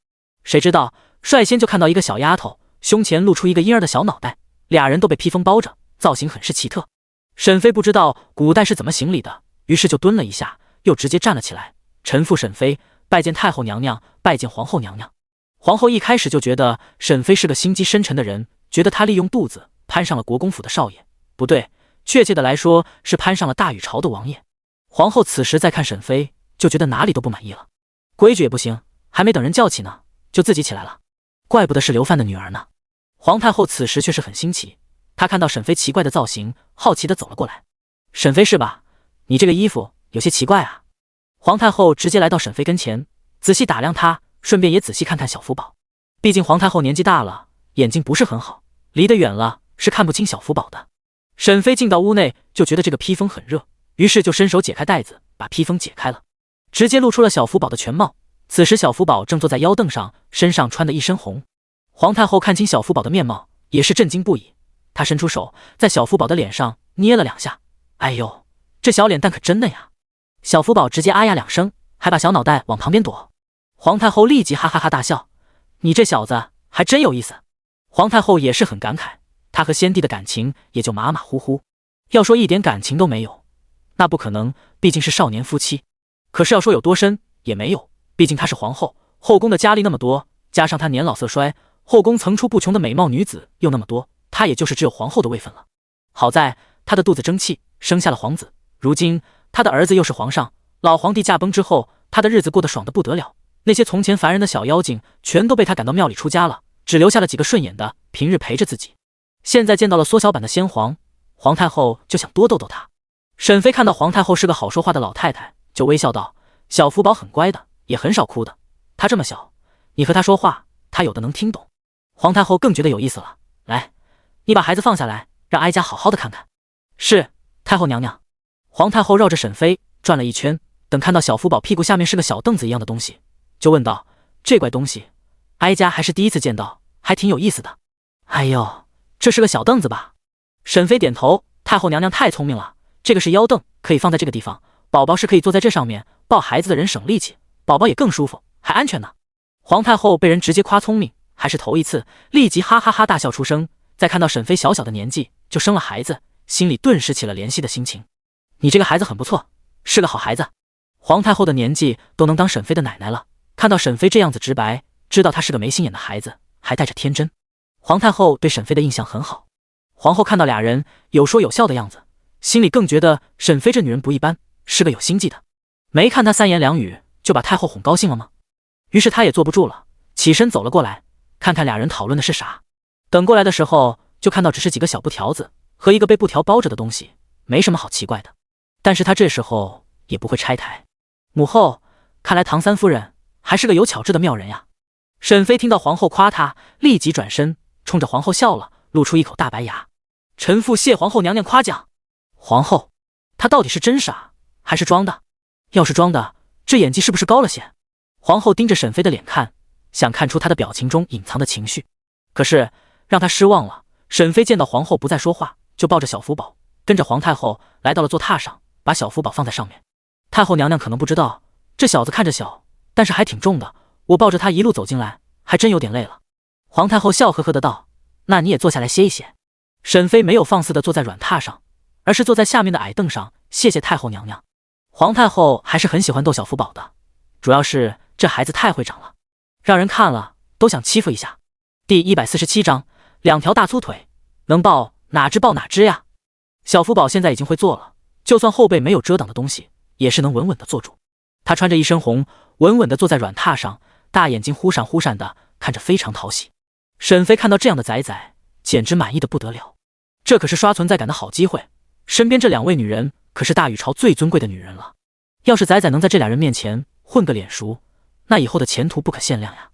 谁知道率先就看到一个小丫头，胸前露出一个婴儿的小脑袋，俩人都被披风包着，造型很是奇特。沈妃不知道古代是怎么行礼的，于是就蹲了一下，又直接站了起来，臣妇沈妃拜见太后娘娘，拜见皇后娘娘。皇后一开始就觉得沈妃是个心机深沉的人，觉得她利用肚子攀上了国公府的少爷，不对，确切的来说是攀上了大禹朝的王爷。皇后此时再看沈妃，就觉得哪里都不满意了。规矩也不行，还没等人叫起呢，就自己起来了，怪不得是刘范的女儿呢。皇太后此时却是很新奇，她看到沈妃奇怪的造型，好奇的走了过来。沈妃是吧？你这个衣服有些奇怪啊。皇太后直接来到沈妃跟前，仔细打量她，顺便也仔细看看小福宝。毕竟皇太后年纪大了，眼睛不是很好，离得远了是看不清小福宝的。沈妃进到屋内就觉得这个披风很热，于是就伸手解开带子，把披风解开了，直接露出了小福宝的全貌。此时小福宝正坐在腰凳上，身上穿的一身红。皇太后看清小福宝的面貌，也是震惊不已。她伸出手在小福宝的脸上捏了2下，哎呦，这小脸蛋可真嫩呀！小福宝直接啊呀2声，还把小脑袋往旁边躲。皇太后立即哈哈哈大笑，你这小子还真有意思。皇太后也是很感慨，她和先帝的感情也就马马虎虎，要说一点感情都没有，那不可能，毕竟是少年夫妻。可是要说有多深也没有，毕竟她是皇后，后宫的佳丽那么多，加上她年老色衰，后宫层出不穷的美貌女子又那么多，她也就是只有皇后的位分了。好在她的肚子争气，生下了皇子，如今她的儿子又是皇上，老皇帝驾崩之后，她的日子过得爽得不得了。那些从前烦人的小妖精全都被她赶到庙里出家了，只留下了几个顺眼的，平日陪着自己。现在见到了缩小版的先皇，皇太后就想多逗逗她。沈妃看到皇太后是个好说话的老太太，就微笑道：小福宝很乖的，也很少哭的，她这么小，你和她说话，她有的能听懂。皇太后更觉得有意思了，来，你把孩子放下来，让哀家好好的看看。是，太后娘娘。皇太后绕着沈妃转了一圈，等看到小福宝屁股下面是个小凳子一样的东西，就问道：这怪东西哀家还是第一次见到，还挺有意思的。哎呦，这是个小凳子吧？沈妃点头，太后娘娘太聪明了，这个是腰凳，可以放在这个地方，宝宝是可以坐在这上面，抱孩子的人省力气，宝宝也更舒服，还安全呢。皇太后被人直接夸聪明，还是头一次，立即哈哈哈大笑出声。再看到沈妃小小的年纪就生了孩子，心里顿时起了怜惜的心情。你这个孩子很不错，是个好孩子。皇太后的年纪都能当沈妃的奶奶了，看到沈妃这样子直白，知道他是个没心眼的孩子，还带着天真。皇太后对沈妃的印象很好，皇后看到俩人有说有笑的样子，心里更觉得沈妃这女人不一般，是个有心计的。没看她三言两语就把太后哄高兴了吗？于是她也坐不住了，起身走了过来，看看俩人讨论的是啥。等过来的时候，就看到只是几个小布条子和一个被布条包着的东西，没什么好奇怪的。但是她这时候也不会拆台。母后，看来唐三夫人还是个有巧智的妙人呀。沈妃听到皇后夸她，立即转身冲着皇后笑了，露出一口大白牙。臣妇谢皇后娘娘夸奖。皇后，她到底是真傻还是装的？要是装的，这演技是不是高了些？皇后盯着沈妃的脸看，想看出她的表情中隐藏的情绪。可是让她失望了。沈妃见到皇后不再说话，就抱着小福宝，跟着皇太后来到了坐榻上，把小福宝放在上面。太后娘娘可能不知道，这小子看着小，但是还挺重的，我抱着他一路走进来，还真有点累了。皇太后笑呵呵的道：“那你也坐下来歇一歇。”沈妃没有放肆的坐在软榻上，而是坐在下面的矮凳上，谢谢太后娘娘。皇太后还是很喜欢逗小福宝的，主要是这孩子太会长了，让人看了都想欺负一下。第147章，两条大粗腿，能抱哪只抱哪只呀？小福宝现在已经会坐了，就算后背没有遮挡的东西，也是能稳稳的坐住。他穿着一身红，稳稳的坐在软榻上，大眼睛忽闪忽闪的看着，非常讨喜。沈妃看到这样的仔仔，简直满意的不得了。这可是刷存在感的好机会，身边这两位女人可是大禹朝最尊贵的女人了。要是仔仔能在这俩人面前混个脸熟，那以后的前途不可限量呀。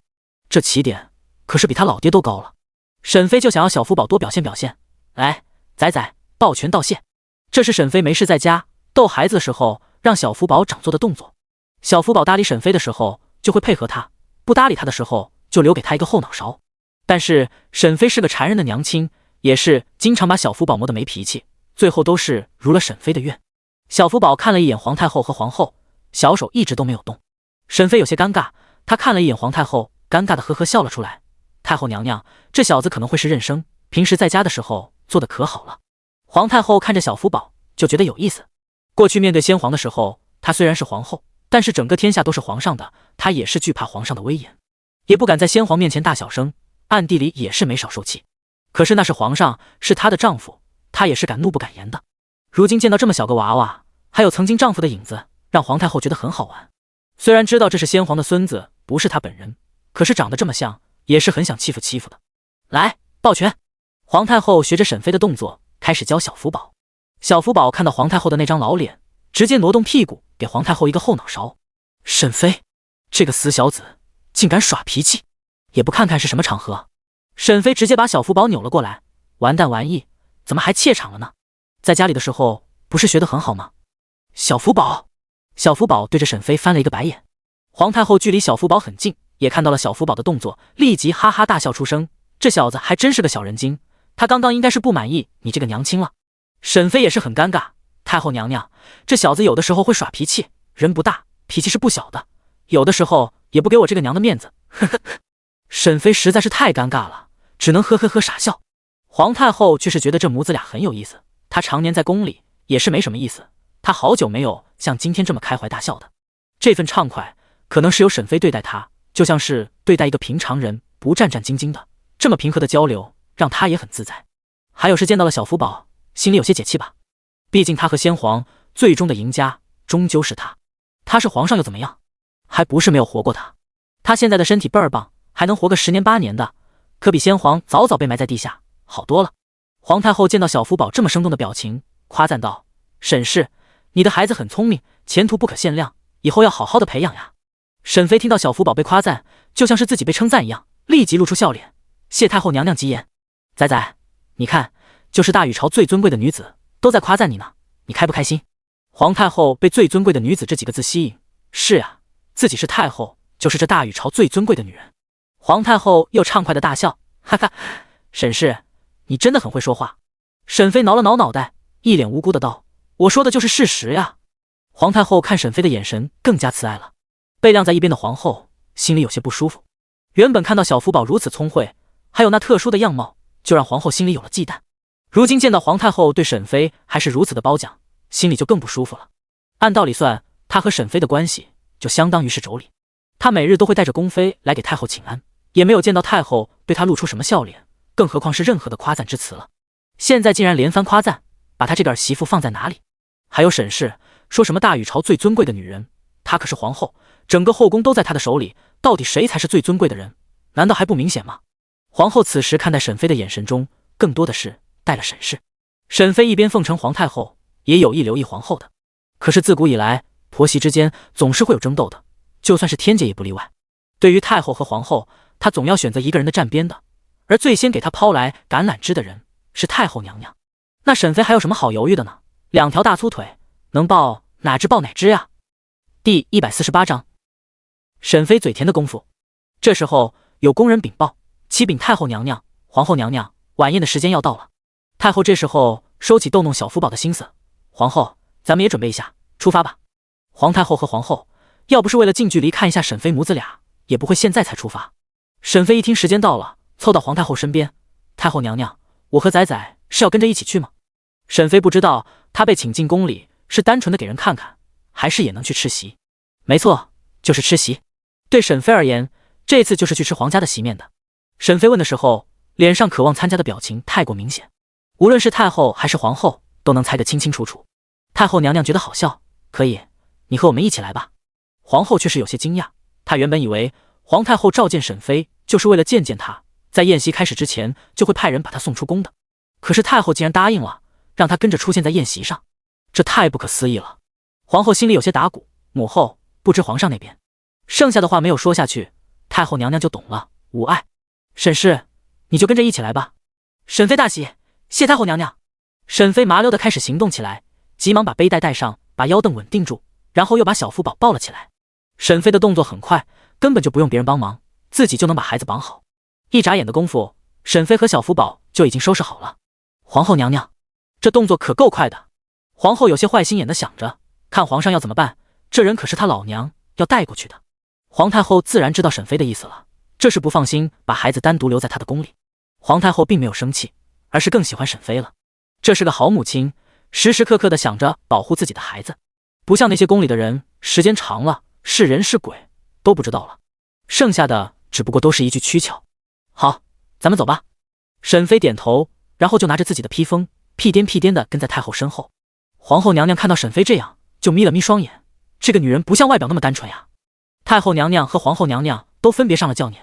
这起点可是比他老爹都高了。沈妃就想要小福宝多表现表现，来，仔仔抱拳道谢。这是沈妃没事在家逗孩子的时候让小福宝长做的动作。小福宝搭理沈妃的时候就会配合她，不搭理她的时候就留给她一个后脑勺。但是沈妃是个缠人的娘亲，也是经常把小福宝磨得没脾气，最后都是如了沈妃的愿。小福宝看了一眼皇太后和皇后，小手一直都没有动。沈妃有些尴尬，她看了一眼皇太后，尴尬的呵呵笑了出来。太后娘娘，这小子可能会是认生，平时在家的时候做的可好了。皇太后看着小福宝就觉得有意思。过去面对先皇的时候，她虽然是皇后，但是整个天下都是皇上的，她也是惧怕皇上的威严，也不敢在先皇面前大小声，暗地里也是没少受气。可是那是皇上，是她的丈夫，她也是敢怒不敢言的。如今见到这么小个娃娃，还有曾经丈夫的影子，让皇太后觉得很好玩。虽然知道这是先皇的孙子，不是她本人，可是长得这么像，也是很想欺负欺负的。来，抱拳。皇太后学着沈妃的动作开始教小福宝。小福宝看到皇太后的那张老脸，直接挪动屁股给皇太后一个后脑勺。沈妃这个死小子竟敢耍脾气，也不看看是什么场合。沈妃直接把小福宝扭了过来。完蛋玩意，怎么还怯场了呢？在家里的时候不是学得很好吗？小福宝，小福宝对着沈妃翻了一个白眼。皇太后距离小福宝很近，也看到了小福宝的动作，立即哈哈大笑出声。这小子还真是个小人精，他刚刚应该是不满意你这个娘亲了。沈妃也是很尴尬，太后娘娘，这小子有的时候会耍脾气，人不大，脾气是不小的，有的时候也不给我这个娘的面子，呵呵。沈妃实在是太尴尬了，只能呵呵呵傻笑。皇太后却是觉得这母子俩很有意思，她常年在宫里也是没什么意思，她好久没有像今天这么开怀大笑的。这份畅快可能是由沈妃对待她，就像是对待一个平常人，不战战兢兢的，这么平和的交流让她也很自在。还有是见到了小福宝，心里有些解气吧，毕竟他和先皇最终的赢家终究是他。他是皇上又怎么样，还不是没有活过他。他现在的身体倍儿棒，还能活个10年8年的，可比先皇早早被埋在地下好多了。皇太后见到小福宝这么生动的表情，夸赞道：沈氏，你的孩子很聪明，前途不可限量，以后要好好的培养呀。沈妃听到小福宝被夸赞，就像是自己被称赞一样，立即露出笑脸。谢太后娘娘吉言。仔仔，你看，就是大禹朝最尊贵的女子都在夸赞你呢，你开不开心？皇太后被最尊贵的女子这几个字吸引，是啊，自己是太后，就是这大禹朝最尊贵的女人。皇太后又畅快的大笑，哈哈，沈氏，你真的很会说话。沈妃挠了挠脑袋，一脸无辜的道：我说的就是事实呀。皇太后看沈妃的眼神更加慈爱了。被晾在一边的皇后心里有些不舒服，原本看到小福宝如此聪慧，还有那特殊的样貌，就让皇后心里有了忌惮。如今见到皇太后对沈妃还是如此的褒奖，心里就更不舒服了。按道理算，她和沈妃的关系就相当于是妯娌，他每日都会带着宫妃来给太后请安，也没有见到太后对他露出什么笑脸，更何况是任何的夸赞之词了。现在竟然连番夸赞，把他这个儿媳妇放在哪里？还有沈氏说什么大禹朝最尊贵的女人，她可是皇后，整个后宫都在她的手里，到底谁才是最尊贵的人？难道还不明显吗？皇后此时看待沈妃的眼神中，更多的是带了审视。沈妃一边奉承皇太后，也有意留意皇后的。可是自古以来，婆媳之间总是会有争斗的，就算是天界也不例外。对于太后和皇后，她总要选择一个人的站边的，而最先给她抛来橄榄枝的人是太后娘娘。那沈妃还有什么好犹豫的呢？两条大粗腿，能抱哪只抱哪只呀？第148章，沈妃嘴甜的功夫。这时候有宫人禀报，启禀太后娘娘、皇后娘娘，晚宴的时间要到了。太后这时候收起逗弄小福宝的心思，皇后，咱们也准备一下，出发吧。皇太后和皇后要不是为了近距离看一下沈妃母子俩，也不会现在才出发。沈妃一听时间到了，凑到皇太后身边，太后娘娘，我和仔仔是要跟着一起去吗？沈妃不知道她被请进宫里是单纯的给人看看，还是也能去吃席。没错，就是吃席。对沈妃而言，这次就是去吃皇家的席面的。沈妃问的时候，脸上渴望参加的表情太过明显，无论是太后还是皇后都能猜得清清楚楚。太后娘娘觉得好笑，可以，你和我们一起来吧。皇后却是有些惊讶，她原本以为皇太后召见沈妃就是为了见见她，在宴席开始之前就会派人把她送出宫的。可是太后竟然答应了，让她跟着出现在宴席上，这太不可思议了。皇后心里有些打鼓，母后不知皇上那边。剩下的话没有说下去，太后娘娘就懂了，无碍。沈氏，你就跟着一起来吧。沈妃大喜，谢太后娘娘。沈妃麻溜的开始行动起来，急忙把背带带上，把腰凳稳定住，然后又把小福宝抱了起来。沈妃的动作很快，根本就不用别人帮忙，自己就能把孩子绑好。一眨眼的功夫，沈妃和小福宝就已经收拾好了。皇后娘娘，这动作可够快的。皇后有些坏心眼的想着，看皇上要怎么办，这人可是他老娘要带过去的。皇太后自然知道沈妃的意思了，这是不放心把孩子单独留在她的宫里。皇太后并没有生气，而是更喜欢沈妃了。这是个好母亲，时时刻刻的想着保护自己的孩子，不像那些宫里的人，时间长了是人是鬼都不知道了，剩下的只不过都是一句躯壳。好，咱们走吧。沈妃点头，然后就拿着自己的披风，屁颠屁颠的跟在太后身后。皇后娘娘看到沈妃这样，就眯了眯双眼，这个女人不像外表那么单纯呀。太后娘娘和皇后娘娘都分别上了轿辇，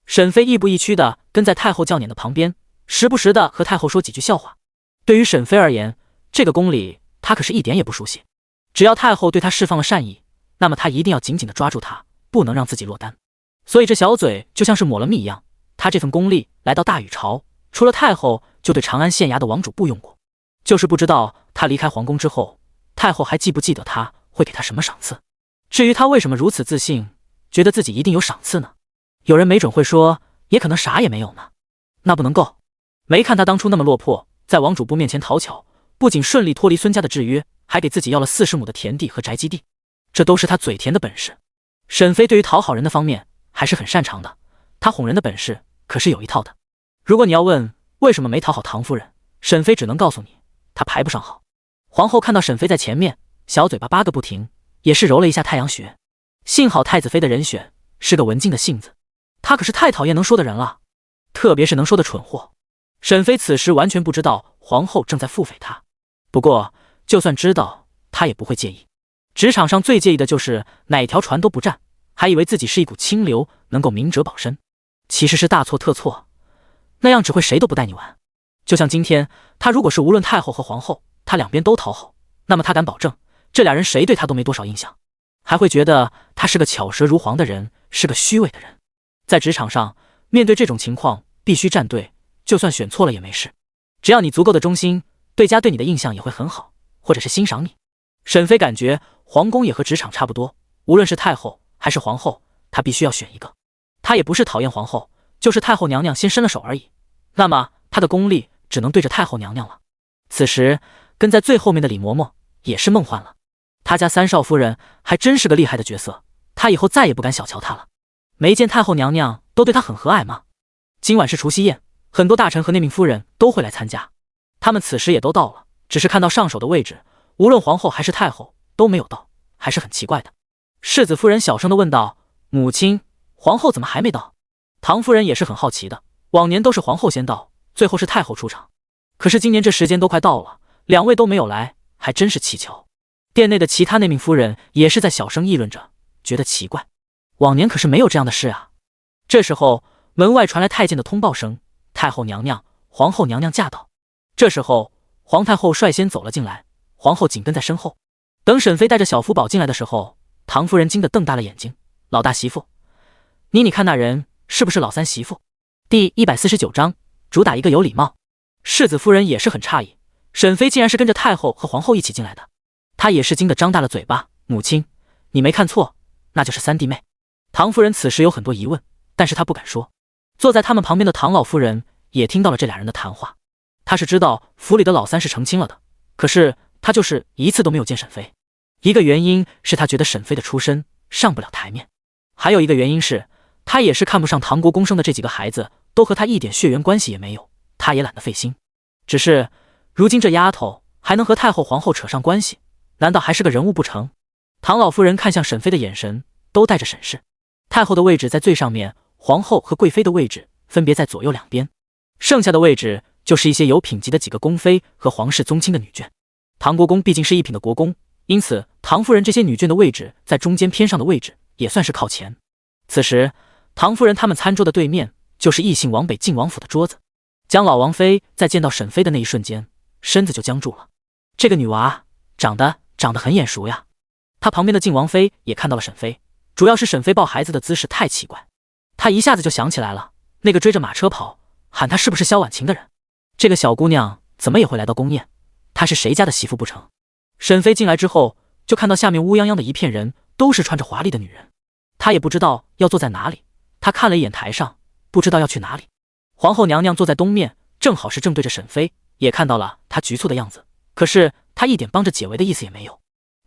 沈妃亦步亦趋的跟在太后轿辇的旁边，时不时的和太后说几句笑话。对于沈妃而言，这个宫里她可是一点也不熟悉，只要太后对她释放了善意，那么她一定要紧紧的抓住她，不能让自己落单。所以这小嘴就像是抹了蜜一样，她这份功力来到大禹朝，除了太后就对长安县衙的王主部用过，就是不知道她离开皇宫之后，太后还记不记得她会给她什么赏赐。至于她为什么如此自信，觉得自己一定有赏赐呢？有人没准会说，也可能啥也没有呢。那不能够，没看她当初那么落魄，在王主部面前讨巧，不仅顺利脱离孙家的制约，还给自己要了40亩的田地和宅基地，这都是她嘴甜的本事。沈妃对于讨好人的方面还是很擅长的，她哄人的本事可是有一套的。如果你要问为什么没讨好唐夫人，沈妃只能告诉你，她排不上号。皇后看到沈妃在前面，小嘴巴叭个不停，也是揉了一下太阳穴。幸好太子妃的人选是个文静的性子，她可是太讨厌能说的人了，特别是能说的蠢货。沈妃此时完全不知道皇后正在腹诽她，不过就算知道，她也不会介意。职场上最介意的就是哪条船都不占，还以为自己是一股清流，能够明哲保身，其实是大错特错，那样只会谁都不带你玩。就像今天，她如果是无论太后和皇后，她两边都讨好，那么她敢保证，这俩人谁对她都没多少印象，还会觉得她是个巧舌如簧的人，是个虚伪的人。在职场上，面对这种情况，必须站队，就算选错了也没事，只要你足够的忠心，对家对你的印象也会很好，或者是欣赏你。沈妃感觉皇宫也和职场差不多，无论是太后还是皇后，她必须要选一个。她也不是讨厌皇后，就是太后娘娘先伸了手而已，那么她的功力只能对着太后娘娘了。此时跟在最后面的李嬷嬷也是梦幻了，她家三少夫人还真是个厉害的角色，她以后再也不敢小瞧她了。没见太后娘娘都对她很和蔼吗？今晚是除夕宴，很多大臣和内命夫人都会来参加，他们此时也都到了，只是看到上手的位置，无论皇后还是太后都没有到，还是很奇怪的。世子夫人小声地问道：母亲，皇后怎么还没到？唐夫人也是很好奇的，往年都是皇后先到，最后是太后出场。可是今年这时间都快到了，两位都没有来，还真是蹊跷。殿内的其他内命夫人也是在小声议论着，觉得奇怪，往年可是没有这样的事啊。这时候门外传来太监的通报声，太后娘娘、皇后娘娘驾到。这时候皇太后率先走了进来，皇后紧跟在身后。等沈妃带着小福宝进来的时候，唐夫人惊得瞪大了眼睛，老大媳妇，你看那人是不是老三媳妇？第149章主打一个有礼貌。世子夫人也是很诧异，沈妃竟然是跟着太后和皇后一起进来的。她也是惊得张大了嘴巴，母亲，你没看错，那就是三弟妹。唐夫人此时有很多疑问，但是她不敢说。坐在他们旁边的唐老夫人也听到了这俩人的谈话，她是知道府里的老三是成亲了的，可是她就是一次都没有见沈妃。一个原因是她觉得沈妃的出身上不了台面，还有一个原因是她也是看不上唐国公生的这几个孩子，都和她一点血缘关系也没有，她也懒得费心。只是如今这丫头还能和太后皇后扯上关系，难道还是个人物不成？唐老夫人看向沈妃的眼神都带着审视。太后的位置在最上面，皇后和贵妃的位置分别在左右两边，剩下的位置就是一些有品级的几个宫妃和皇室宗亲的女眷。唐国公毕竟是一品的国公，因此唐夫人这些女眷的位置在中间偏上的位置，也算是靠前。此时唐夫人他们餐桌的对面就是异姓王北晋王府的桌子。江老王妃在见到沈妃的那一瞬间，身子就僵住了。这个女娃长得很眼熟呀。她旁边的晋王妃也看到了沈妃，主要是沈妃抱孩子的姿势太奇怪，她一下子就想起来了，那个追着马车跑喊她是不是萧婉晴的人。这个小姑娘怎么也会来到宫宴？她是谁家的媳妇不成？沈妃进来之后，就看到下面乌泱泱的一片人，都是穿着华丽的女人。她也不知道要坐在哪里，她看了一眼台上，不知道要去哪里。皇后娘娘坐在东面，正好是正对着沈妃，也看到了她局促的样子，可是她一点帮着解围的意思也没有。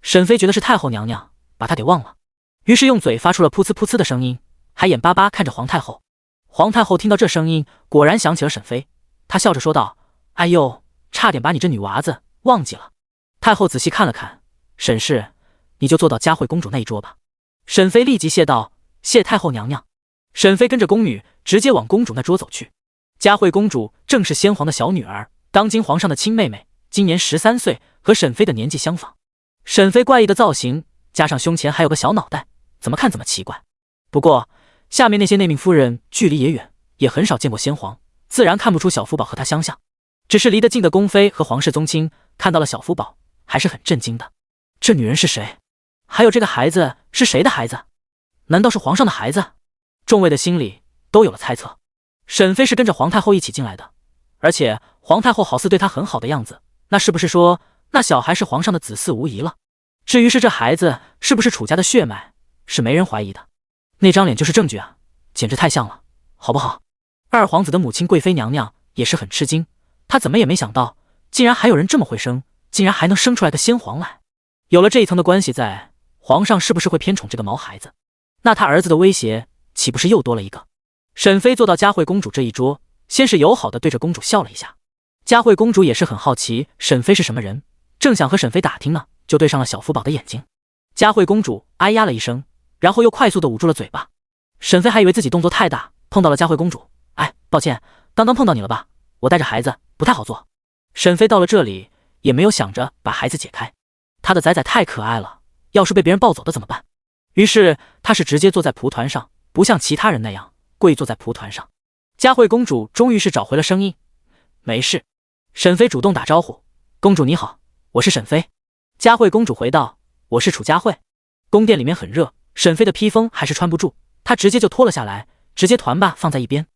沈妃觉得是太后娘娘把她给忘了，于是用嘴发出了噗呲噗呲的声音，还眼巴巴看着皇太后。皇太后听到这声音，果然想起了沈妃，她笑着说道：哎呦，差点把你这女娃子忘记了。太后仔细看了看，沈氏，你就坐到佳慧公主那一桌吧。沈妃立即谢道：谢太后娘娘。沈妃跟着宫女直接往公主那桌走去。佳慧公主正是先皇的小女儿，当今皇上的亲妹妹，今年13岁，和沈妃的年纪相仿。沈妃怪异的造型，加上胸前还有个小脑袋，怎么看怎么奇怪。不过下面那些内命夫人距离也远，也很少见过先皇，自然看不出小福宝和她相像。只是离得近的宫妃和皇室宗亲看到了小福宝，还是很震惊的。这女人是谁？还有这个孩子是谁的孩子？难道是皇上的孩子？众位的心里都有了猜测。沈妃是跟着皇太后一起进来的，而且皇太后好似对她很好的样子，那是不是说那小孩是皇上的子嗣无疑了？至于是这孩子是不是楚家的血脉，是没人怀疑的。那张脸就是证据啊，简直太像了，好不好？二皇子的母亲贵妃娘娘也是很吃惊，她怎么也没想到，竟然还有人这么会生，竟然还能生出来个先皇来。有了这一层的关系在，皇上是不是会偏宠这个毛孩子？那他儿子的威胁岂不是又多了一个？沈妃坐到佳慧公主这一桌，先是友好的对着公主笑了一下。佳慧公主也是很好奇沈妃是什么人，正想和沈妃打听呢，就对上了小福宝的眼睛。佳慧公主哎呀了一声，然后又快速的捂住了嘴巴。沈妃还以为自己动作太大，碰到了佳慧公主，哎，抱歉，刚刚碰到你了吧？我带着孩子不太好做。沈妃到了这里也没有想着把孩子解开，她的崽崽太可爱了，要是被别人抱走的怎么办？于是她是直接坐在蒲团上，不像其他人那样跪坐在蒲团上。佳慧公主终于是找回了声音，没事。沈妃主动打招呼，公主你好，我是沈妃。佳慧公主回道，我是楚佳慧。宫殿里面很热，沈妃的披风还是穿不住，她直接就脱了下来，直接团吧放在一边。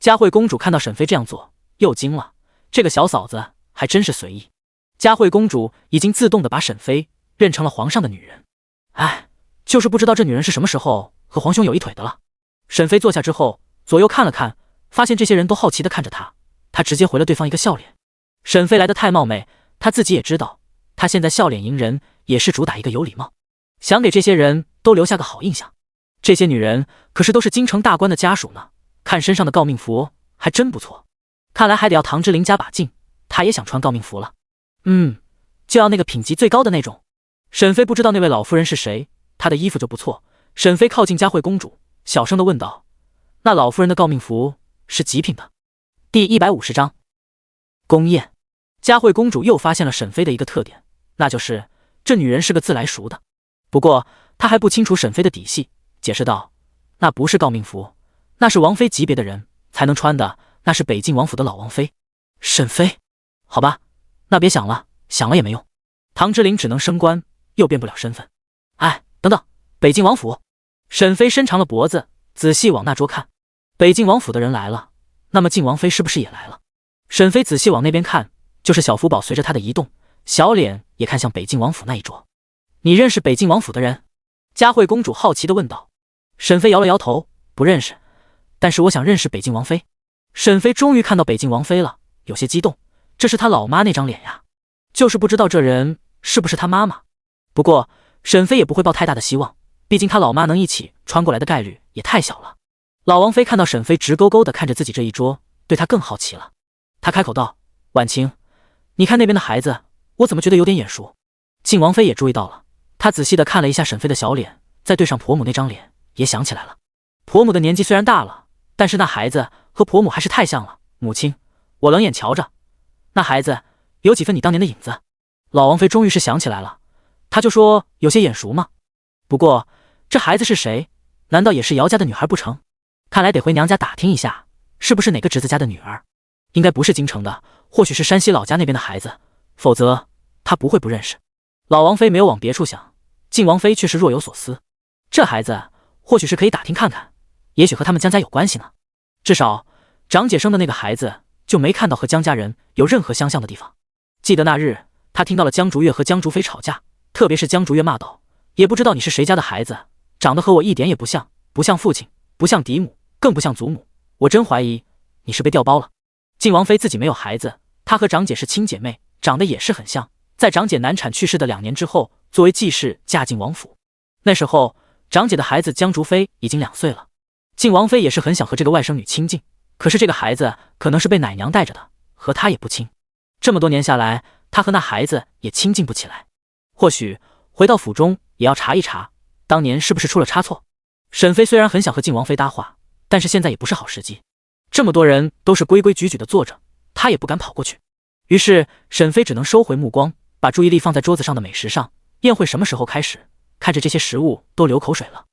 佳慧公主看到沈妃这样做，又惊了，这个小嫂子还真是随意。佳慧公主已经自动的把沈妃认成了皇上的女人，哎，就是不知道这女人是什么时候和皇兄有一腿的了。沈妃坐下之后，左右看了看，发现这些人都好奇的看着她，她直接回了对方一个笑脸。沈妃来得太冒昧，她自己也知道，她现在笑脸迎人也是主打一个有礼貌，想给这些人都留下个好印象。这些女人可是都是京城大官的家属呢，看身上的诰命服还真不错，看来还得要唐之琳加把劲，她也想穿诰命服了。就要那个品级最高的那种。沈妃不知道那位老夫人是谁，她的衣服就不错，沈妃靠近佳慧公主，小声地问道：“那老夫人的诰命符是极品的？”第150章宫宴。佳慧公主又发现了沈妃的一个特点，那就是这女人是个自来熟的。不过她还不清楚沈妃的底细，解释道：“那不是诰命符，那是王妃级别的人才能穿的，那是北静王府的老王妃。”沈妃，好吧，那别想了，想了也没用。唐之琳只能升官，又变不了身份。哎，等等，北静王府。沈妃伸长了脖子，仔细往那桌看。北静王府的人来了，那么静王妃是不是也来了？沈妃仔细往那边看，就是小福宝随着她的移动，小脸也看向北静王府那一桌。你认识北静王府的人？佳慧公主好奇地问道。沈妃摇了摇头，不认识，但是我想认识北静王妃。沈妃终于看到北静王妃了，有些激动，这是她老妈那张脸呀，就是不知道这人是不是她妈妈。不过沈妃也不会抱太大的希望，毕竟她老妈能一起穿过来的概率也太小了。老王妃看到沈妃直勾勾地看着自己这一桌，对她更好奇了。她开口道：“婉晴，你看那边的孩子，我怎么觉得有点眼熟？”静王妃也注意到了，她仔细地看了一下沈妃的小脸，再对上婆母那张脸，也想起来了。婆母的年纪虽然大了，但是那孩子和婆母还是太像了。母亲，我冷眼瞧着，那孩子有几分你当年的影子。老王妃终于是想起来了，她就说有些眼熟嘛。不过这孩子是谁？难道也是姚家的女孩不成？看来得回娘家打听一下，是不是哪个侄子家的女儿。应该不是京城的，或许是山西老家那边的孩子，否则她不会不认识。老王妃没有往别处想，静王妃却是若有所思。这孩子或许是可以打听看看，也许和他们江家有关系呢。至少长姐生的那个孩子就没看到和江家人有任何相像的地方。记得那日他听到了江竹月和江竹飞吵架，特别是江竹月骂道：“也不知道你是谁家的孩子，长得和我一点也不像，不像父亲，不像嫡母，更不像祖母，我真怀疑你是被调包了。”静王妃自己没有孩子，她和长姐是亲姐妹，长得也是很像。在长姐难产去世的2年之后，作为继室嫁进王府。那时候长姐的孩子江竹飞已经2岁了。静王妃也是很想和这个外甥女亲近，可是这个孩子可能是被奶娘带着的，和她也不亲。这么多年下来，她和那孩子也亲近不起来。或许回到府中也要查一查，当年是不是出了差错。沈妃虽然很想和静王妃搭话，但是现在也不是好时机。这么多人都是规规矩矩的坐着，她也不敢跑过去。于是沈妃只能收回目光，把注意力放在桌子上的美食上。宴会什么时候开始？看着这些食物都流口水了。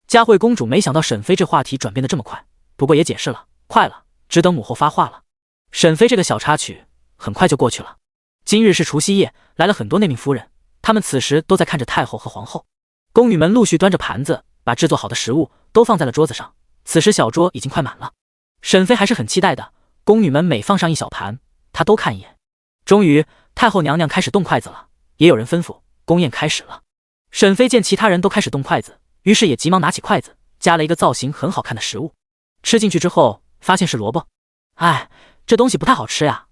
佳慧公主没想到沈妃这话题转变得这么快，不过也解释了，快了，只等母后发话了。沈妃这个小插曲很快就过去了。今日是除夕夜，来了很多内命夫人，她们此时都在看着太后和皇后。宫女们陆续端着盘子，把制作好的食物都放在了桌子上。此时小桌已经快满了。沈妃还是很期待的，宫女们每放上一小盘，她都看一眼。终于太后娘娘开始动筷子了，也有人吩咐宫宴开始了。沈妃见其他人都开始动筷子，于是也急忙拿起筷子，夹了一个造型很好看的食物。吃进去之后发现是萝卜，哎，这东西不太好吃呀。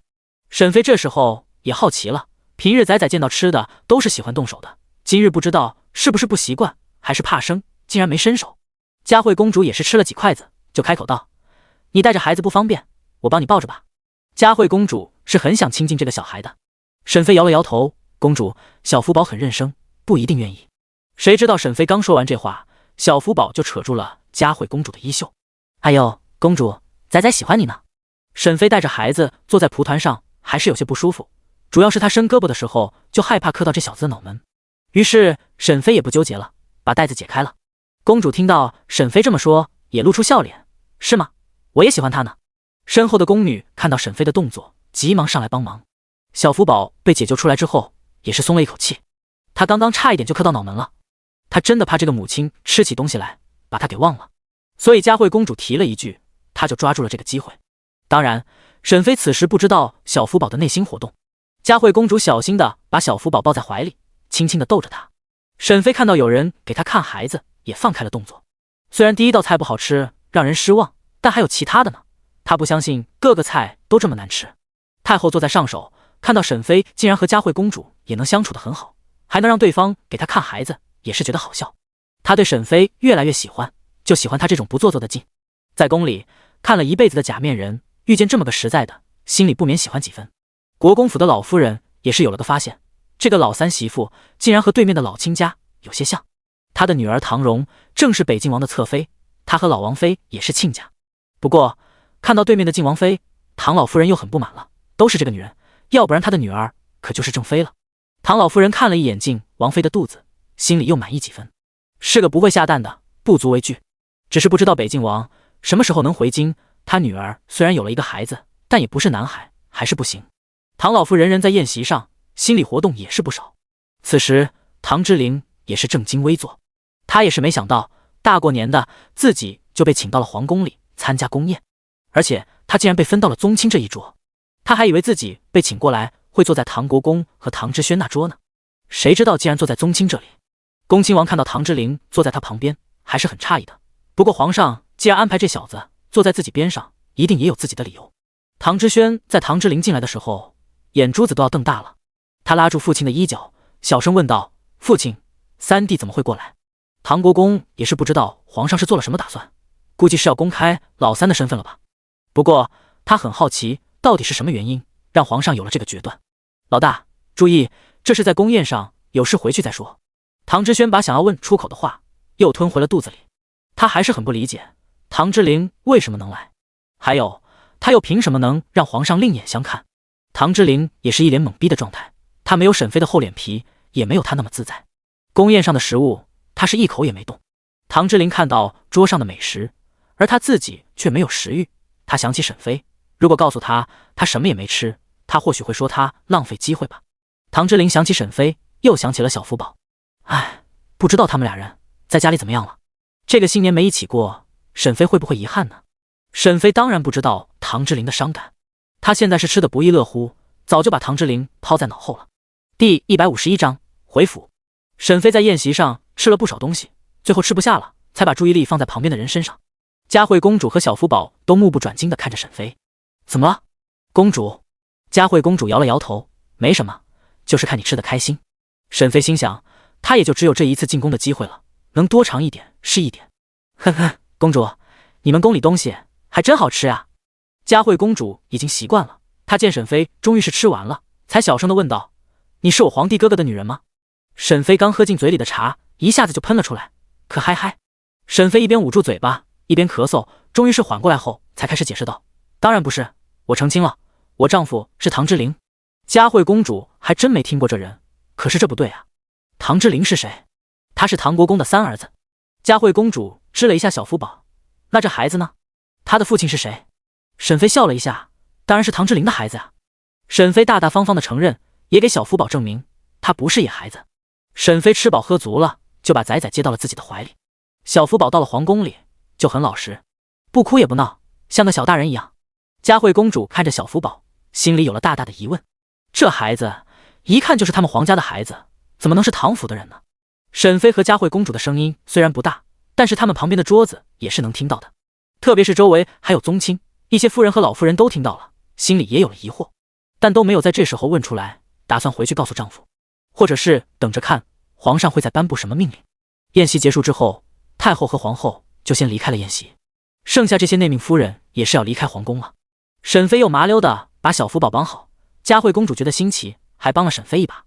沈妃这时候也好奇了，平日仔仔见到吃的都是喜欢动手的，今日不知道是不是不习惯，还是怕生，竟然没伸手。佳慧公主也是吃了几筷子，就开口道：“你带着孩子不方便，我帮你抱着吧。”佳慧公主是很想亲近这个小孩的。沈妃摇了摇头：“公主，小福宝很认生，不一定愿意。”谁知道沈妃刚说完这话，小福宝就扯住了佳慧公主的衣袖。“哎呦，公主，仔仔喜欢你呢。”沈妃带着孩子坐在蒲团上，还是有些不舒服，主要是她伸胳膊的时候就害怕磕到这小子的脑门。于是沈妃也不纠结了，把带子解开了。公主听到沈妃这么说，也露出笑脸：“是吗？我也喜欢他呢。”身后的宫女看到沈妃的动作，急忙上来帮忙。小福宝被解救出来之后，也是松了一口气。他刚刚差一点就磕到脑门了，他真的怕这个母亲吃起东西来把他给忘了，所以佳慧公主提了一句，他就抓住了这个机会。当然沈妃此时不知道小福宝的内心活动。佳慧公主小心地把小福宝抱在怀里，轻轻地逗着他。沈妃看到有人给她看孩子，也放开了动作。虽然第一道菜不好吃，让人失望，但还有其他的呢。她不相信各个菜都这么难吃。太后坐在上首，看到沈妃竟然和佳慧公主也能相处得很好，还能让对方给她看孩子，也是觉得好笑。她对沈妃越来越喜欢，就喜欢她这种不做作的劲。在宫里看了一辈子的假面人，遇见这么个实在的，心里不免喜欢几分。国公府的老夫人也是有了个发现，这个老三媳妇竟然和对面的老亲家有些像。他的女儿唐荣正是北静王的侧妃，他和老王妃也是亲家。不过看到对面的静王妃，唐老夫人又很不满了，都是这个女人，要不然她的女儿可就是正妃了。唐老夫人看了一眼静王妃的肚子，心里又满意几分，是个不会下蛋的，不足为惧。只是不知道北静王什么时候能回京，他女儿虽然有了一个孩子，但也不是男孩，还是不行。唐老夫人人在宴席上，心理活动也是不少。此时唐之灵也是正襟危坐，他也是没想到大过年的自己就被请到了皇宫里参加宫宴，而且他竟然被分到了宗亲这一桌。他还以为自己被请过来会坐在唐国公和唐之轩那桌呢，谁知道竟然坐在宗亲这里。恭亲王看到唐之灵坐在他旁边，还是很诧异的。不过皇上既然安排这小子坐在自己边上，一定也有自己的理由。唐之轩在唐之灵进来的时候，眼珠子都要瞪大了。他拉住父亲的衣角，小声问道：“父亲，三弟怎么会过来？”唐国公也是不知道皇上是做了什么打算，估计是要公开老三的身份了吧。不过他很好奇，到底是什么原因让皇上有了这个决断。老大，注意，这是在宫宴上，有事回去再说。唐之轩把想要问出口的话又吞回了肚子里。他还是很不理解唐之灵为什么能来，还有他又凭什么能让皇上另眼相看。唐之灵也是一脸懵逼的状态，他没有沈妃的厚脸皮，也没有他那么自在。宫宴上的食物他是一口也没动。唐之灵看到桌上的美食，而他自己却没有食欲，他想起沈妃，如果告诉他他什么也没吃，他或许会说他浪费机会吧。唐之灵想起沈妃，又想起了小福宝，哎，不知道他们俩人在家里怎么样了。这个新年没一起过，沈妃会不会遗憾呢？沈妃当然不知道唐之灵的伤感，她现在是吃得不亦乐乎，早就把唐之灵抛在脑后了。第151章回府。沈妃在宴席上吃了不少东西，最后吃不下了，才把注意力放在旁边的人身上。佳慧公主和小福宝都目不转睛地看着沈妃。怎么了，公主？佳慧公主摇了摇头，没什么，就是看你吃得开心。沈妃心想，她也就只有这一次进宫的机会了，能多尝一点是一点。哼哼，公主，你们宫里东西还真好吃啊。佳慧公主已经习惯了，她见沈妃终于是吃完了，才小声地问道：“你是我皇帝哥哥的女人吗？”沈妃刚喝进嘴里的茶，一下子就喷了出来，可嗨嗨。沈妃一边捂住嘴巴，一边咳嗽，终于是缓过来后，才开始解释道：“当然不是，我澄清了，我丈夫是唐之灵。”佳慧公主还真没听过这人，可是这不对啊，唐之灵是谁？他是唐国公的三儿子。佳慧公主支了一下小福宝，那这孩子呢？他的父亲是谁？沈妃笑了一下，当然是唐之灵的孩子啊。沈妃大大方方的承认，也给小福宝证明他不是野孩子。沈妃吃饱喝足了，就把仔仔接到了自己的怀里。小福宝到了皇宫里就很老实，不哭也不闹，像个小大人一样。佳慧公主看着小福宝，心里有了大大的疑问，这孩子一看就是他们皇家的孩子，怎么能是唐府的人呢？沈妃和佳慧公主的声音虽然不大，但是他们旁边的桌子也是能听到的，特别是周围还有宗亲，一些夫人和老夫人都听到了，心里也有了疑惑，但都没有在这时候问出来，打算回去告诉丈夫，或者是等着看皇上会再颁布什么命令。宴席结束之后，太后和皇后就先离开了宴席，剩下这些内命夫人也是要离开皇宫了。沈妃又麻溜的把小福宝绑好，佳慧公主觉得新奇，还帮了沈妃一把。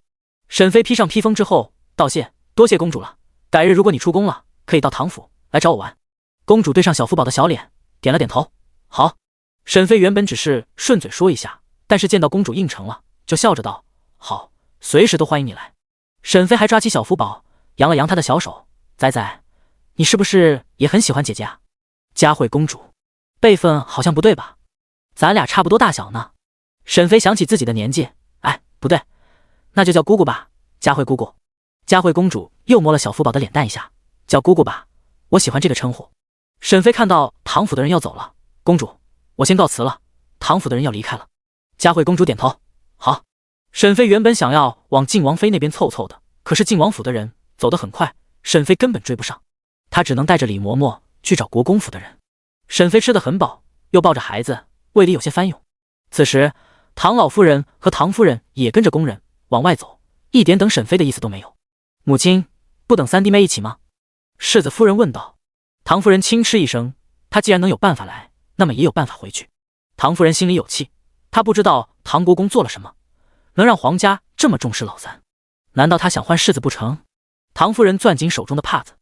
沈妃披上披风之后道谢，多谢公主了，改日如果你出宫了，可以到唐府来找我玩。公主对上小福宝的小脸，点了点头，好。沈妃原本只是顺嘴说一下，但是见到公主应承了，就笑着道：“好，随时都欢迎你来。”沈妃还抓起小福宝，扬了扬他的小手：“仔仔，你是不是也很喜欢姐姐啊？”佳慧公主，辈分好像不对吧？咱俩差不多大小呢。沈妃想起自己的年纪，哎，不对，那就叫姑姑吧，佳慧姑姑。佳慧公主又摸了小福宝的脸蛋一下，叫姑姑吧，我喜欢这个称呼。沈妃看到唐府的人要走了，公主，我先告辞了，唐府的人要离开了。佳慧公主点头，好。沈妃原本想要往靖王妃那边凑凑的，可是靖王府的人走得很快，沈妃根本追不上，她只能带着李嬷嬷去找国公府的人。沈妃吃得很饱，又抱着孩子，胃里有些翻涌。此时唐老夫人和唐夫人也跟着宫人往外走，一点等沈妃的意思都没有。母亲，不等三弟妹一起吗？世子夫人问道。唐夫人轻嗤一声，她既然能有办法来，那么也有办法回去。唐夫人心里有气，她不知道唐国公做了什么，能让皇家这么重视老三，难道他想换世子不成？唐夫人攥紧手中的帕子，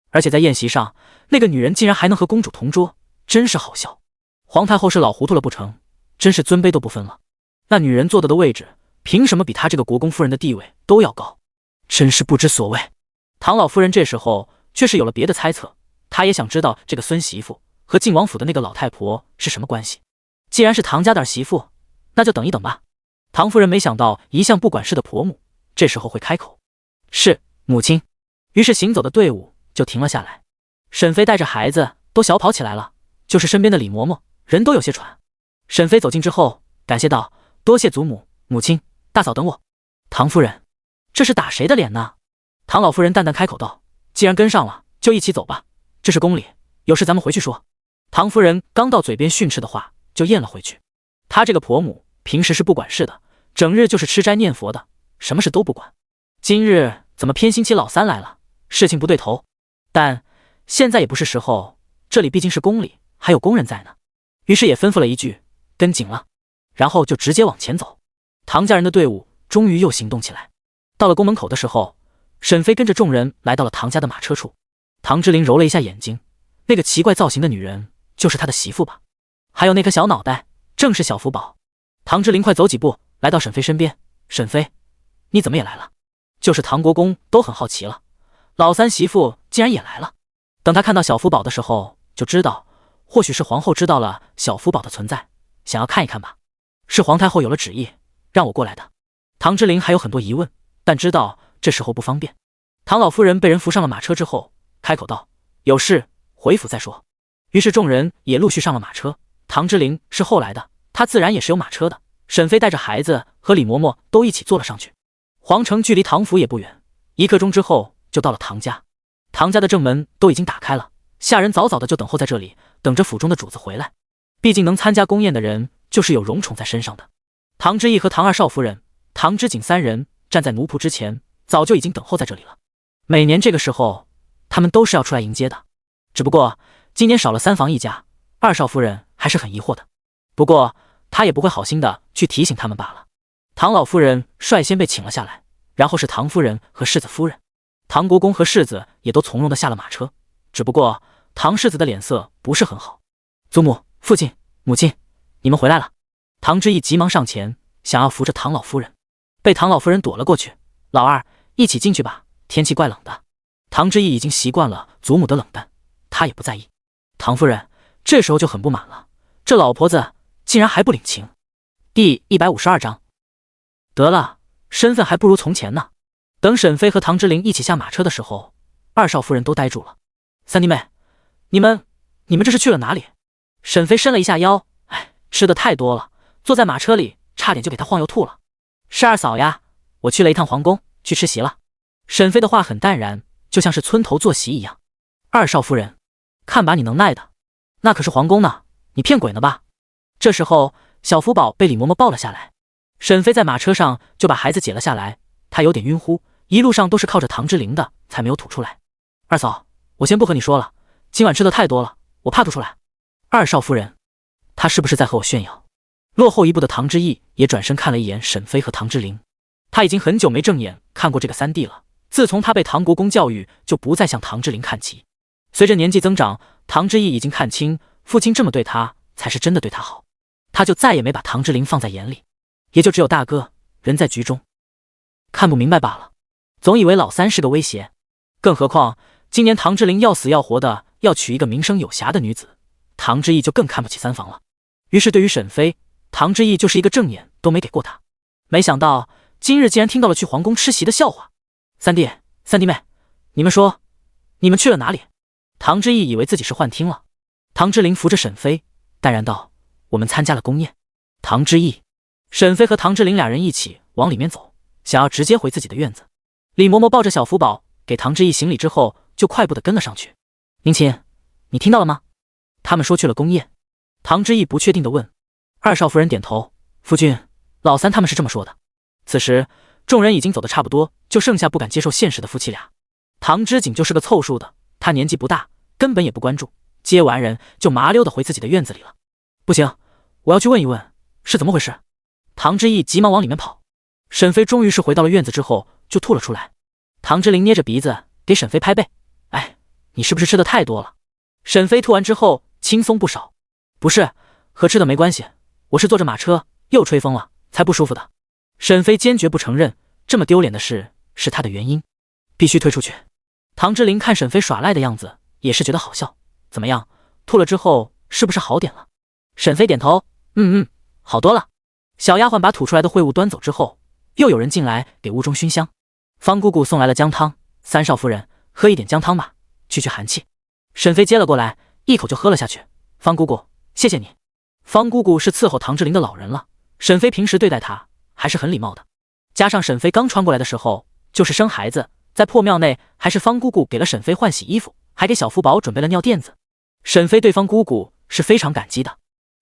而且在宴席上，那个女人竟然还能和公主同桌，真是好笑。皇太后是老糊涂了不成？真是尊卑都不分了。那女人坐的位置，凭什么比她这个国公夫人的地位都要高？真是不知所谓。唐老夫人这时候却是有了别的猜测，她也想知道这个孙媳妇和晋王府的那个老太婆是什么关系。既然是唐家的儿媳妇，那就等一等吧。唐夫人没想到一向不管事的婆母这时候会开口。是，母亲。于是行走的队伍就停了下来。沈妃带着孩子都小跑起来了，就是身边的李嬷嬷人都有些喘。沈妃走近之后感谢道：多谢祖母、母亲、大嫂等我。唐夫人，这是打谁的脸呢？唐老夫人淡淡开口道：既然跟上了，就一起走吧，这是宫里，有事咱们回去说。唐夫人刚到嘴边训斥的话就咽了回去。她这个婆母平时是不管事的，整日就是吃斋念佛的，什么事都不管。今日怎么偏心起老三来了？事情不对头。但现在也不是时候，这里毕竟是宫里，还有宫人在呢。于是也吩咐了一句：跟紧了，然后就直接往前走。唐家人的队伍终于又行动起来。到了宫门口的时候，沈妃跟着众人来到了唐家的马车处。唐之琳揉了一下眼睛，那个奇怪造型的女人就是她的媳妇吧？还有那颗小脑袋，正是小福宝。唐之琳快走几步来到沈妃身边：沈妃，你怎么也来了？就是唐国公都很好奇了，老三媳妇竟然也来了。等他看到小福宝的时候，就知道或许是皇后知道了小福宝的存在，想要看一看吧。是皇太后有了旨意让我过来的。唐之琳还有很多疑问，但知道这时候不方便。唐老夫人被人扶上了马车之后开口道：有事回府再说。于是众人也陆续上了马车。唐之琳是后来的，她自然也是有马车的。沈妃带着孩子和李嬷嬷都一起坐了上去。皇城距离唐府也不远，1刻钟之后就到了唐家。唐家的正门都已经打开了，下人早早的就等候在这里，等着府中的主子回来。毕竟能参加宫宴的人就是有荣宠在身上的。唐之义和唐二少夫人、唐之景3人站在奴仆之前，早就已经等候在这里了。每年这个时候他们都是要出来迎接的，只不过今年少了3房一家，二少夫人还是很疑惑的。不过她也不会好心的去提醒他们罢了。唐老夫人率先被请了下来，然后是唐夫人和世子夫人。唐国公和世子也都从容的下了马车，只不过唐世子的脸色不是很好。祖母、父亲、母亲，你们回来了。唐之义急忙上前想要扶着唐老夫人，被唐老夫人躲了过去。老二，一起进去吧，天气怪冷的。唐之义已经习惯了祖母的冷淡，他也不在意。唐夫人这时候就很不满了，这老婆子竟然还不领情。第152章，得了，身份还不如从前呢。等沈妃和唐之琳一起下马车的时候，二少夫人都呆住了。三弟妹，你们这是去了哪里？沈妃伸了一下腰，吃的太多了，坐在马车里差点就给她晃悠吐了。是二嫂呀，我去了一趟皇宫，去吃席了。沈妃的话很淡然，就像是村头坐席一样。二少夫人，看把你能耐的，那可是皇宫呢，你骗鬼呢吧？这时候小福宝被李嬷嬷抱了下来，沈妃在马车上就把孩子解了下来，她有点晕乎，一路上都是靠着唐之琳的才没有吐出来。二嫂，我先不和你说了，今晚吃的太多了，我怕吐出来。二少夫人，她是不是在和我炫耀？落后一步的唐之义也转身看了一眼沈妃和唐之琳，他已经很久没正眼看过这个三弟了。自从他被唐国公教育，就不再向唐之琳看齐。随着年纪增长，唐之义已经看清父亲这么对他才是真的对他好，他就再也没把唐之琳放在眼里，也就只有大哥人在局中看不明白罢了，总以为老三是个威胁。更何况今年唐之琳要死要活的要娶一个名声有侠的女子，唐之义就更看不起三房了。于是对于沈妃，唐之义就是一个正眼都没给过他。没想到今日竟然听到了去皇宫吃席的笑话。三弟妹，你们说你们去了哪里？唐之义以为自己是幻听了。唐之琳扶着沈妃淡然道：我们参加了宫宴。唐之义、沈妃和唐之琳俩人一起往里面走，想要直接回自己的院子。李嬷嬷抱着小福宝给唐之义行礼之后，就快步的跟了上去。宁亲，你听到了吗？他们说去了宫宴。唐之义不确定的问。二少夫人点头，夫君，老三他们是这么说的。此时众人已经走得差不多，就剩下不敢接受现实的夫妻俩。唐之景就是个凑数的，他年纪不大，根本也不关注，接完人就麻溜的回自己的院子里了。不行，我要去问一问是怎么回事。唐之义急忙往里面跑。沈妃终于是回到了院子之后就吐了出来。唐之琳捏着鼻子给沈飞拍背。哎，你是不是吃的太多了？沈飞吐完之后轻松不少。不是，和吃的没关系，我是坐着马车又吹风了才不舒服的。沈飞坚决不承认这么丢脸的事是他的原因，必须推出去。唐之琳看沈飞耍赖的样子，也是觉得好笑。怎么样，吐了之后是不是好点了？沈飞点头，好多了。小丫鬟把吐出来的秽物端走之后，又有人进来给屋中熏香。方姑姑送来了姜汤，三少夫人喝一点姜汤吧，去寒气。沈飞接了过来，一口就喝了下去。方姑姑，谢谢你。方姑姑是伺候唐之琳的老人了，沈飞平时对待她还是很礼貌的。加上沈飞刚穿过来的时候就是生孩子，在破庙内还是方姑姑给了沈飞换洗衣服，还给小福宝准备了尿垫子。沈飞对方姑姑是非常感激的，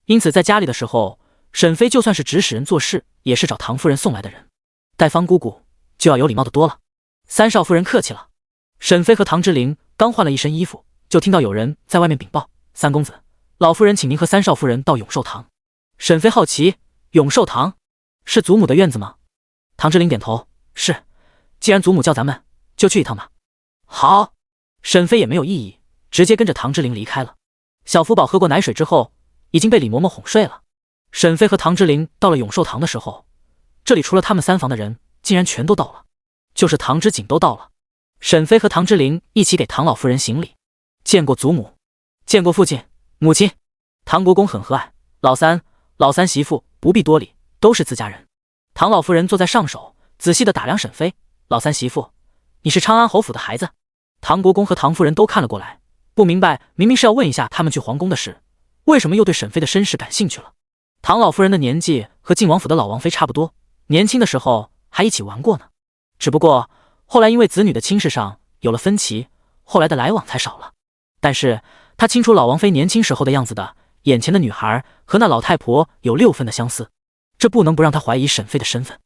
因此在家里的时候，沈飞就算是指使人做事，也是找唐夫人送来的人。待方姑姑就要有礼貌的多了。三少夫人客气了。沈飞和唐之琳刚换了一身衣服，就听到有人在外面禀报：三公子，老夫人请您和三少夫人到永寿堂。沈飞好奇，永寿堂是祖母的院子吗？唐之琳点头，是，既然祖母叫咱们，就去一趟吧。好。沈飞也没有异议，直接跟着唐之琳离开了。小福宝喝过奶水之后，已经被李嬷嬷哄睡了。沈飞和唐之琳到了永寿堂的时候，这里除了他们三房的人，竟然全都到了，就是唐之景都到了。沈飞和唐之琳一起给唐老夫人行礼，见过祖母，见过父亲母亲。唐国公很和蔼，老三媳妇不必多礼，都是自家人。唐老夫人坐在上首，仔细地打量沈飞，老三媳妇，你是昌安侯府的孩子？唐国公和唐夫人都看了过来，不明白，明明是要问一下他们去皇宫的事，为什么又对沈飞的身世感兴趣了？唐老夫人的年纪和晋王府的老王妃差不多，年轻的时候还一起玩过呢，只不过后来因为子女的亲事上有了分歧，后来的来往才少了。但是她清楚老王妃年轻时候的样子的，眼前的女孩和那老太婆有6分的相似，这不能不让她怀疑沈飞的身份。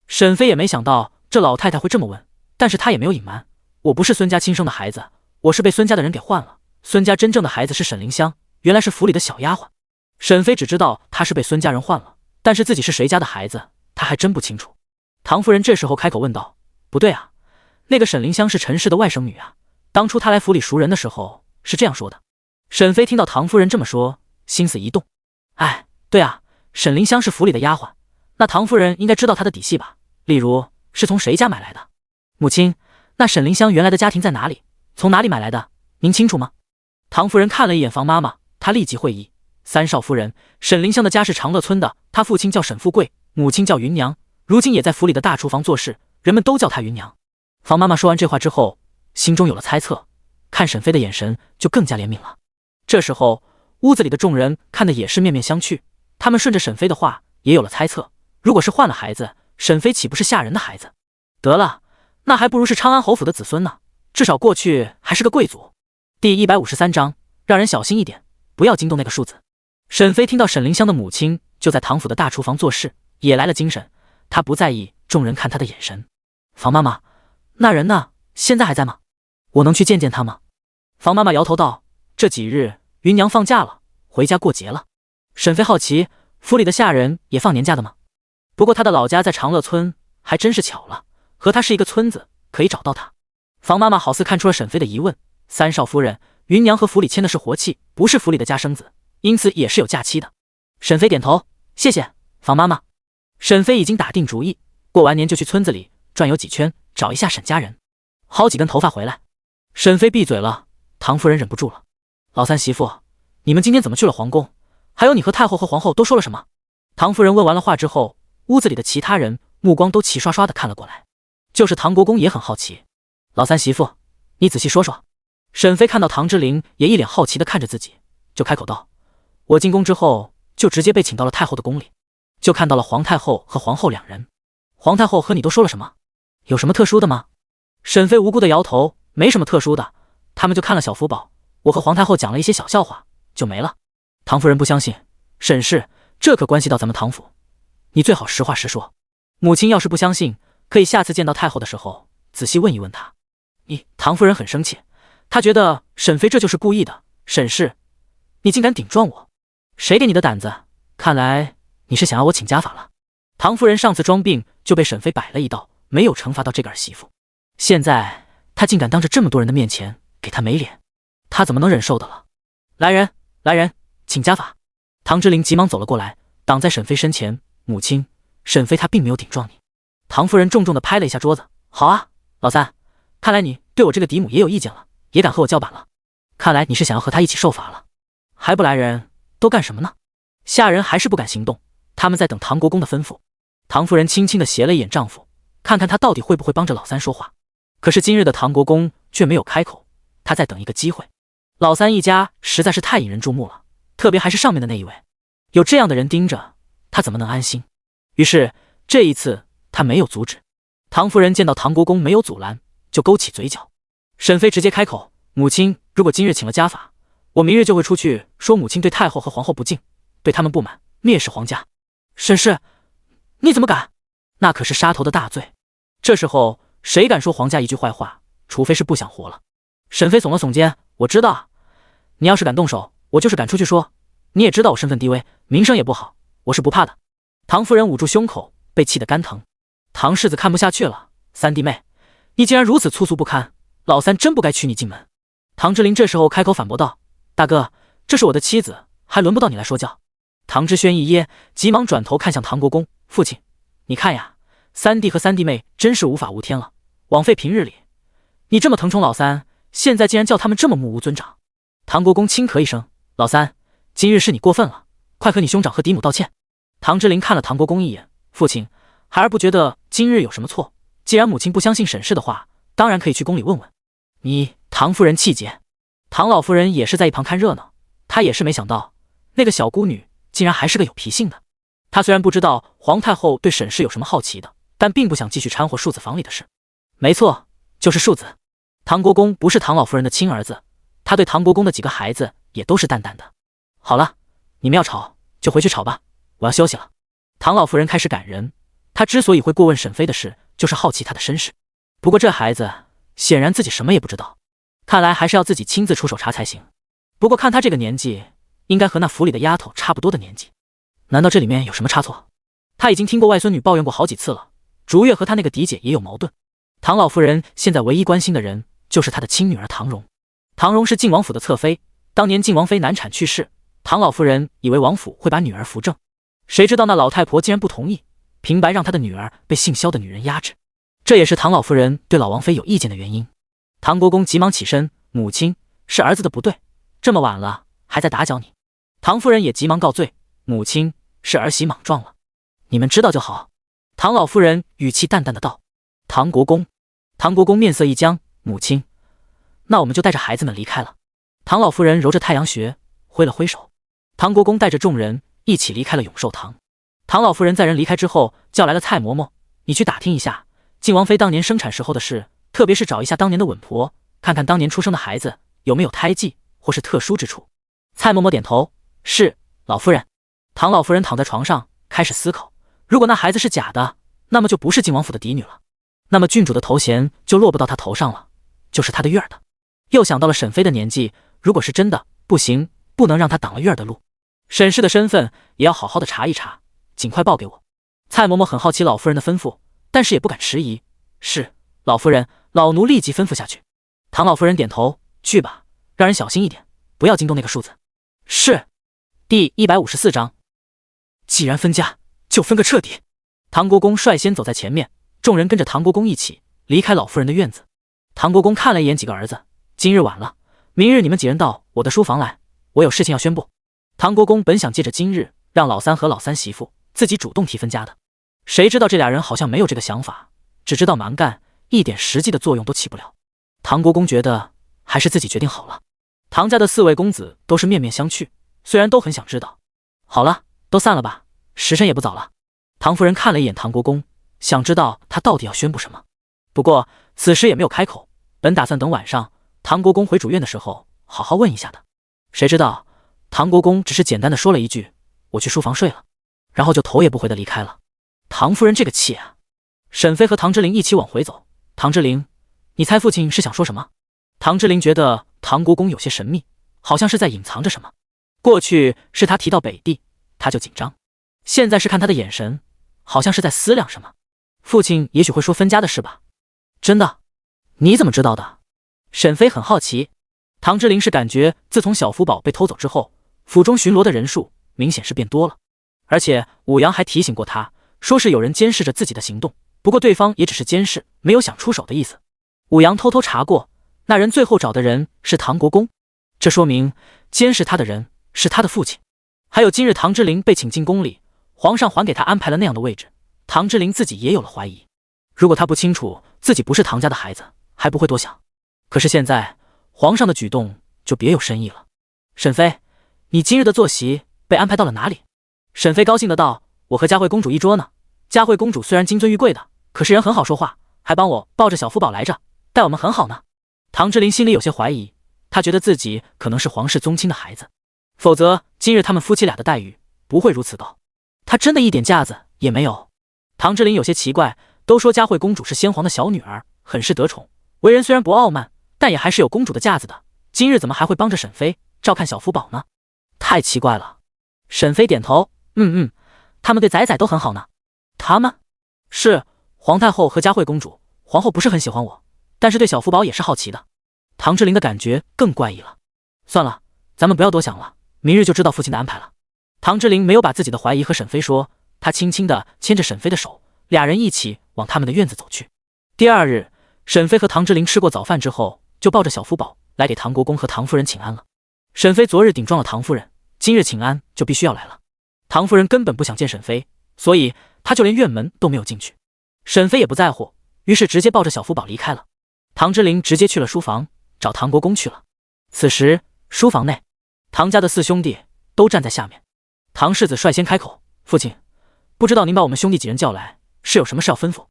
沈飞也没想到这老太太会这么问，但是她也没有隐瞒，我不是孙家亲生的孩子，我是被孙家的人给换了，孙家真正的孩子是沈凌香，原来是府里的小丫鬟。沈飞只知道她是被孙家人换了，但是自己是谁家的孩子他还真不清楚。唐夫人这时候开口问道，不对啊，那个沈凌香是陈氏的外甥女啊，当初她来府里赎人的时候是这样说的。沈飞听到唐夫人这么说，心思一动，哎，对啊，沈凌香是府里的丫鬟，那唐夫人应该知道她的底细吧，例如是从谁家买来的。母亲，那沈凌香原来的家庭在哪里？从哪里买来的？您清楚吗？唐夫人看了一眼房妈妈，她立即会意。三少夫人，沈凌香的家是长乐村的，她父亲叫沈富贵，母亲叫芸娘，如今也在府里的大厨房做事，人们都叫她芸娘。房妈妈说完这话之后，心中有了猜测，看沈飞的眼神就更加怜悯了。这时候屋子里的众人看的也是面面相觑，他们顺着沈飞的话也有了猜测，如果是换了孩子，沈飞岂不是吓人的孩子？得了，那还不如是昌安侯府的子孙呢，至少过去还是个贵族。第153章，让人小心一点，不要惊动那个数字。沈飞听到沈凌香的母亲就在唐府的大厨房做事，也来了精神，他不在意众人看他的眼神。房妈妈，那人呢？现在还在吗？我能去见见他吗？房妈妈摇头道，这几日芸娘放假了，回家过节了。沈飞好奇，府里的下人也放年假的吗？不过他的老家在长乐村，还真是巧了，和他是一个村子，可以找到他。房妈妈好似看出了沈飞的疑问，三少夫人，芸娘和府里签的是活契，不是府里的家生子，因此也是有假期的。沈飞点头，谢谢房妈妈。沈飞已经打定主意，过完年就去村子里转悠几圈，找一下沈家人，薅几根头发回来。沈飞闭嘴了，唐夫人忍不住了，老三媳妇，你们今天怎么去了皇宫？还有你和太后和皇后都说了什么？唐夫人问完了话之后，屋子里的其他人目光都齐刷刷的看了过来，就是唐国公也很好奇。老三媳妇，你仔细说说。沈飞看到唐之琳也一脸好奇的看着自己，就开口道，我进宫之后就直接被请到了太后的宫里，就看到了皇太后和皇后两人。皇太后和你都说了什么？有什么特殊的吗？沈飞无辜的摇头，没什么特殊的，他们就看了小福宝，我和皇太后讲了一些小笑话，就没了。唐夫人不相信，沈氏，这可关系到咱们唐府，你最好实话实说。母亲要是不相信，可以下次见到太后的时候仔细问一问她。唐夫人很生气，她觉得沈飞这就是故意的。沈氏，你竟敢顶撞我，谁给你的胆子？看来你是想要我请家法了。唐夫人上次装病就被沈飞摆了一道，没有惩罚到这个儿媳妇，现在他竟敢当着这么多人的面前给他没脸，他怎么能忍受的了？来人，来人，请家法！唐之琳急忙走了过来，挡在沈妃身前。母亲，沈妃她并没有顶撞你。唐夫人重重地拍了一下桌子，好啊，老三，看来你对我这个嫡母也有意见了，也敢和我叫板了。看来你是想要和他一起受罚了，还不来人，都干什么呢？下人还是不敢行动，他们在等唐国公的吩咐。唐夫人轻轻地斜了一眼丈夫，看看他到底会不会帮着老三说话。可是今日的唐国公却没有开口，他在等一个机会。老三一家实在是太引人注目了，特别还是上面的那一位，有这样的人盯着，他怎么能安心？于是这一次他没有阻止。唐夫人见到唐国公没有阻拦，就勾起嘴角。沈妃直接开口，母亲，如果今日请了家法，我明日就会出去说母亲对太后和皇后不敬，对他们不满，蔑视皇家。沈氏，你怎么敢？那可是杀头的大罪。这时候谁敢说皇家一句坏话，除非是不想活了。沈妃耸了耸肩，我知道，你要是敢动手，我就是敢出去说。你也知道我身份低微，名声也不好，我是不怕的。唐夫人捂住胸口，被气得肝疼。唐世子看不下去了，三弟妹，你竟然如此粗俗不堪，老三真不该娶你进门。唐之琳这时候开口反驳道，大哥，这是我的妻子，还轮不到你来说教。唐之轩一噎，急忙转头看向唐国公，父亲，你看呀，三弟和三弟妹真是无法无天了，枉费平日里你这么疼宠老三，现在竟然叫他们这么目无尊长。唐国公轻咳一声，老三，今日是你过分了，快和你兄长和嫡母道歉。唐之琳看了唐国公一眼，父亲，孩儿不觉得今日有什么错，既然母亲不相信沈氏的话，当然可以去宫里问问。你，唐夫人气结。唐老夫人也是在一旁看热闹，她也是没想到那个小姑女竟然还是个有脾性的。她虽然不知道皇太后对沈氏有什么好奇的，但并不想继续掺和庶子房里的事。没错，就是庶子。唐国公不是唐老夫人的亲儿子，他对唐国公的几个孩子也都是淡淡的。好了，你们要吵就回去吵吧，我要休息了。唐老夫人开始赶人，她之所以会过问沈妃的事，就是好奇她的身世。不过这孩子显然自己什么也不知道，看来还是要自己亲自出手查才行。不过看他这个年纪，应该和那府里的丫头差不多的年纪。难道这里面有什么差错？他已经听过外孙女抱怨过好几次了，竹月和他那个嫡姐也有矛盾。唐老夫人现在唯一关心的人就是她的亲女儿唐荣。唐荣是晋王府的侧妃，当年晋王妃难产去世，唐老夫人以为王府会把女儿扶正，谁知道那老太婆竟然不同意，平白让她的女儿被姓萧的女人压制。这也是唐老夫人对老王妃有意见的原因。唐国公急忙起身，母亲，是儿子的不对，这么晚了还在打搅你。唐夫人也急忙告罪，母亲，是儿媳莽撞了，你们知道就好。唐老夫人语气淡淡的道。唐国公面色一僵，母亲，那我们就带着孩子们离开了。唐老夫人揉着太阳穴，挥了挥手。唐国公带着众人一起离开了永寿堂。唐老夫人在人离开之后，叫来了蔡嬷嬷，你去打听一下晋王妃当年生产时候的事，特别是找一下当年的稳婆，看看当年出生的孩子有没有胎记或是特殊之处。蔡嬷嬷点头，是，老夫人。唐老夫人躺在床上开始思考，如果那孩子是假的，那么就不是晋王府的嫡女了，那么郡主的头衔就落不到她头上了，就是她的月儿的。又想到了沈妃的年纪，如果是真的，不行，不能让她挡了月儿的路。沈氏的身份也要好好的查一查，尽快报给我。蔡嬷嬷很好奇老夫人的吩咐，但是也不敢迟疑。是，老夫人，老奴立即吩咐下去。唐老夫人点头，去吧，让人小心一点，不要惊动那个庶子。是。第154章，既然分家，就分个彻底。唐国公率先走在前面，众人跟着唐国公一起离开老夫人的院子。唐国公看了一眼几个儿子，今日晚了，明日你们几人到我的书房来，我有事情要宣布。唐国公本想借着今日让老三和老三媳妇自己主动提分家的，谁知道这俩人好像没有这个想法，只知道蛮干，一点实际的作用都起不了。唐国公觉得还是自己决定好了。唐家的4位公子都是面面相觑，虽然都很想知道。好了，都散了吧，时辰也不早了。唐夫人看了一眼唐国公，想知道他到底要宣布什么，不过此时也没有开口，本打算等晚上唐国公回主院的时候好好问一下的。谁知道唐国公只是简单的说了一句，我去书房睡了，然后就头也不回的离开了。唐夫人这个气啊！沈妃和唐之琳一起往回走。唐之琳，你猜父亲是想说什么？唐之琳觉得唐国公有些神秘，好像是在隐藏着什么。过去是他提到北地，他就紧张，现在是看他的眼神，好像是在思量什么。父亲也许会说分家的事吧？真的？你怎么知道的？沈飞很好奇。唐之琳是感觉自从小福宝被偷走之后，府中巡逻的人数明显是变多了，而且武阳还提醒过他，说是有人监视着自己的行动，不过对方也只是监视，没有想出手的意思。武阳偷偷查过，那人最后找的人是唐国公，这说明监视他的人是他的父亲。还有今日唐之琳被请进宫里，皇上还给他安排了那样的位置，唐之琳自己也有了怀疑。如果他不清楚自己不是唐家的孩子，还不会多想。可是现在皇上的举动就别有深意了。沈妃，你今日的坐席被安排到了哪里？沈妃高兴的道，我和佳慧公主一桌呢。佳慧公主虽然金尊玉贵的，可是人很好说话，还帮我抱着小福宝来着，待我们很好呢。唐之琳心里有些怀疑，她觉得自己可能是皇室宗亲的孩子，否则今日他们夫妻俩的待遇不会如此高。她真的一点架子也没有。唐之琳有些奇怪，都说佳慧公主是先皇的小女儿，很是得宠，为人虽然不傲慢，但也还是有公主的架子的，今日怎么还会帮着沈妃照看小福宝呢？太奇怪了。沈妃点头，他们对仔仔都很好呢。他们？是皇太后和佳慧公主，皇后不是很喜欢我，但是对小福宝也是好奇的。唐之琳的感觉更怪异了。算了，咱们不要多想了，明日就知道父亲的安排了。唐之琳没有把自己的怀疑和沈妃说，她轻轻地牵着沈妃的手，俩人一起往他们的院子走去。第二日，沈妃和唐之琳吃过早饭之后，就抱着小福宝来给唐国公和唐夫人请安了。沈妃昨日顶撞了唐夫人，今日请安就必须要来了。唐夫人根本不想见沈妃，所以她就连院门都没有进去。沈妃也不在乎，于是直接抱着小福宝离开了。唐之琳直接去了书房找唐国公去了。此时书房内，唐家的四兄弟都站在下面。唐世子率先开口，父亲，不知道您把我们兄弟几人叫来，是有什么事要吩咐？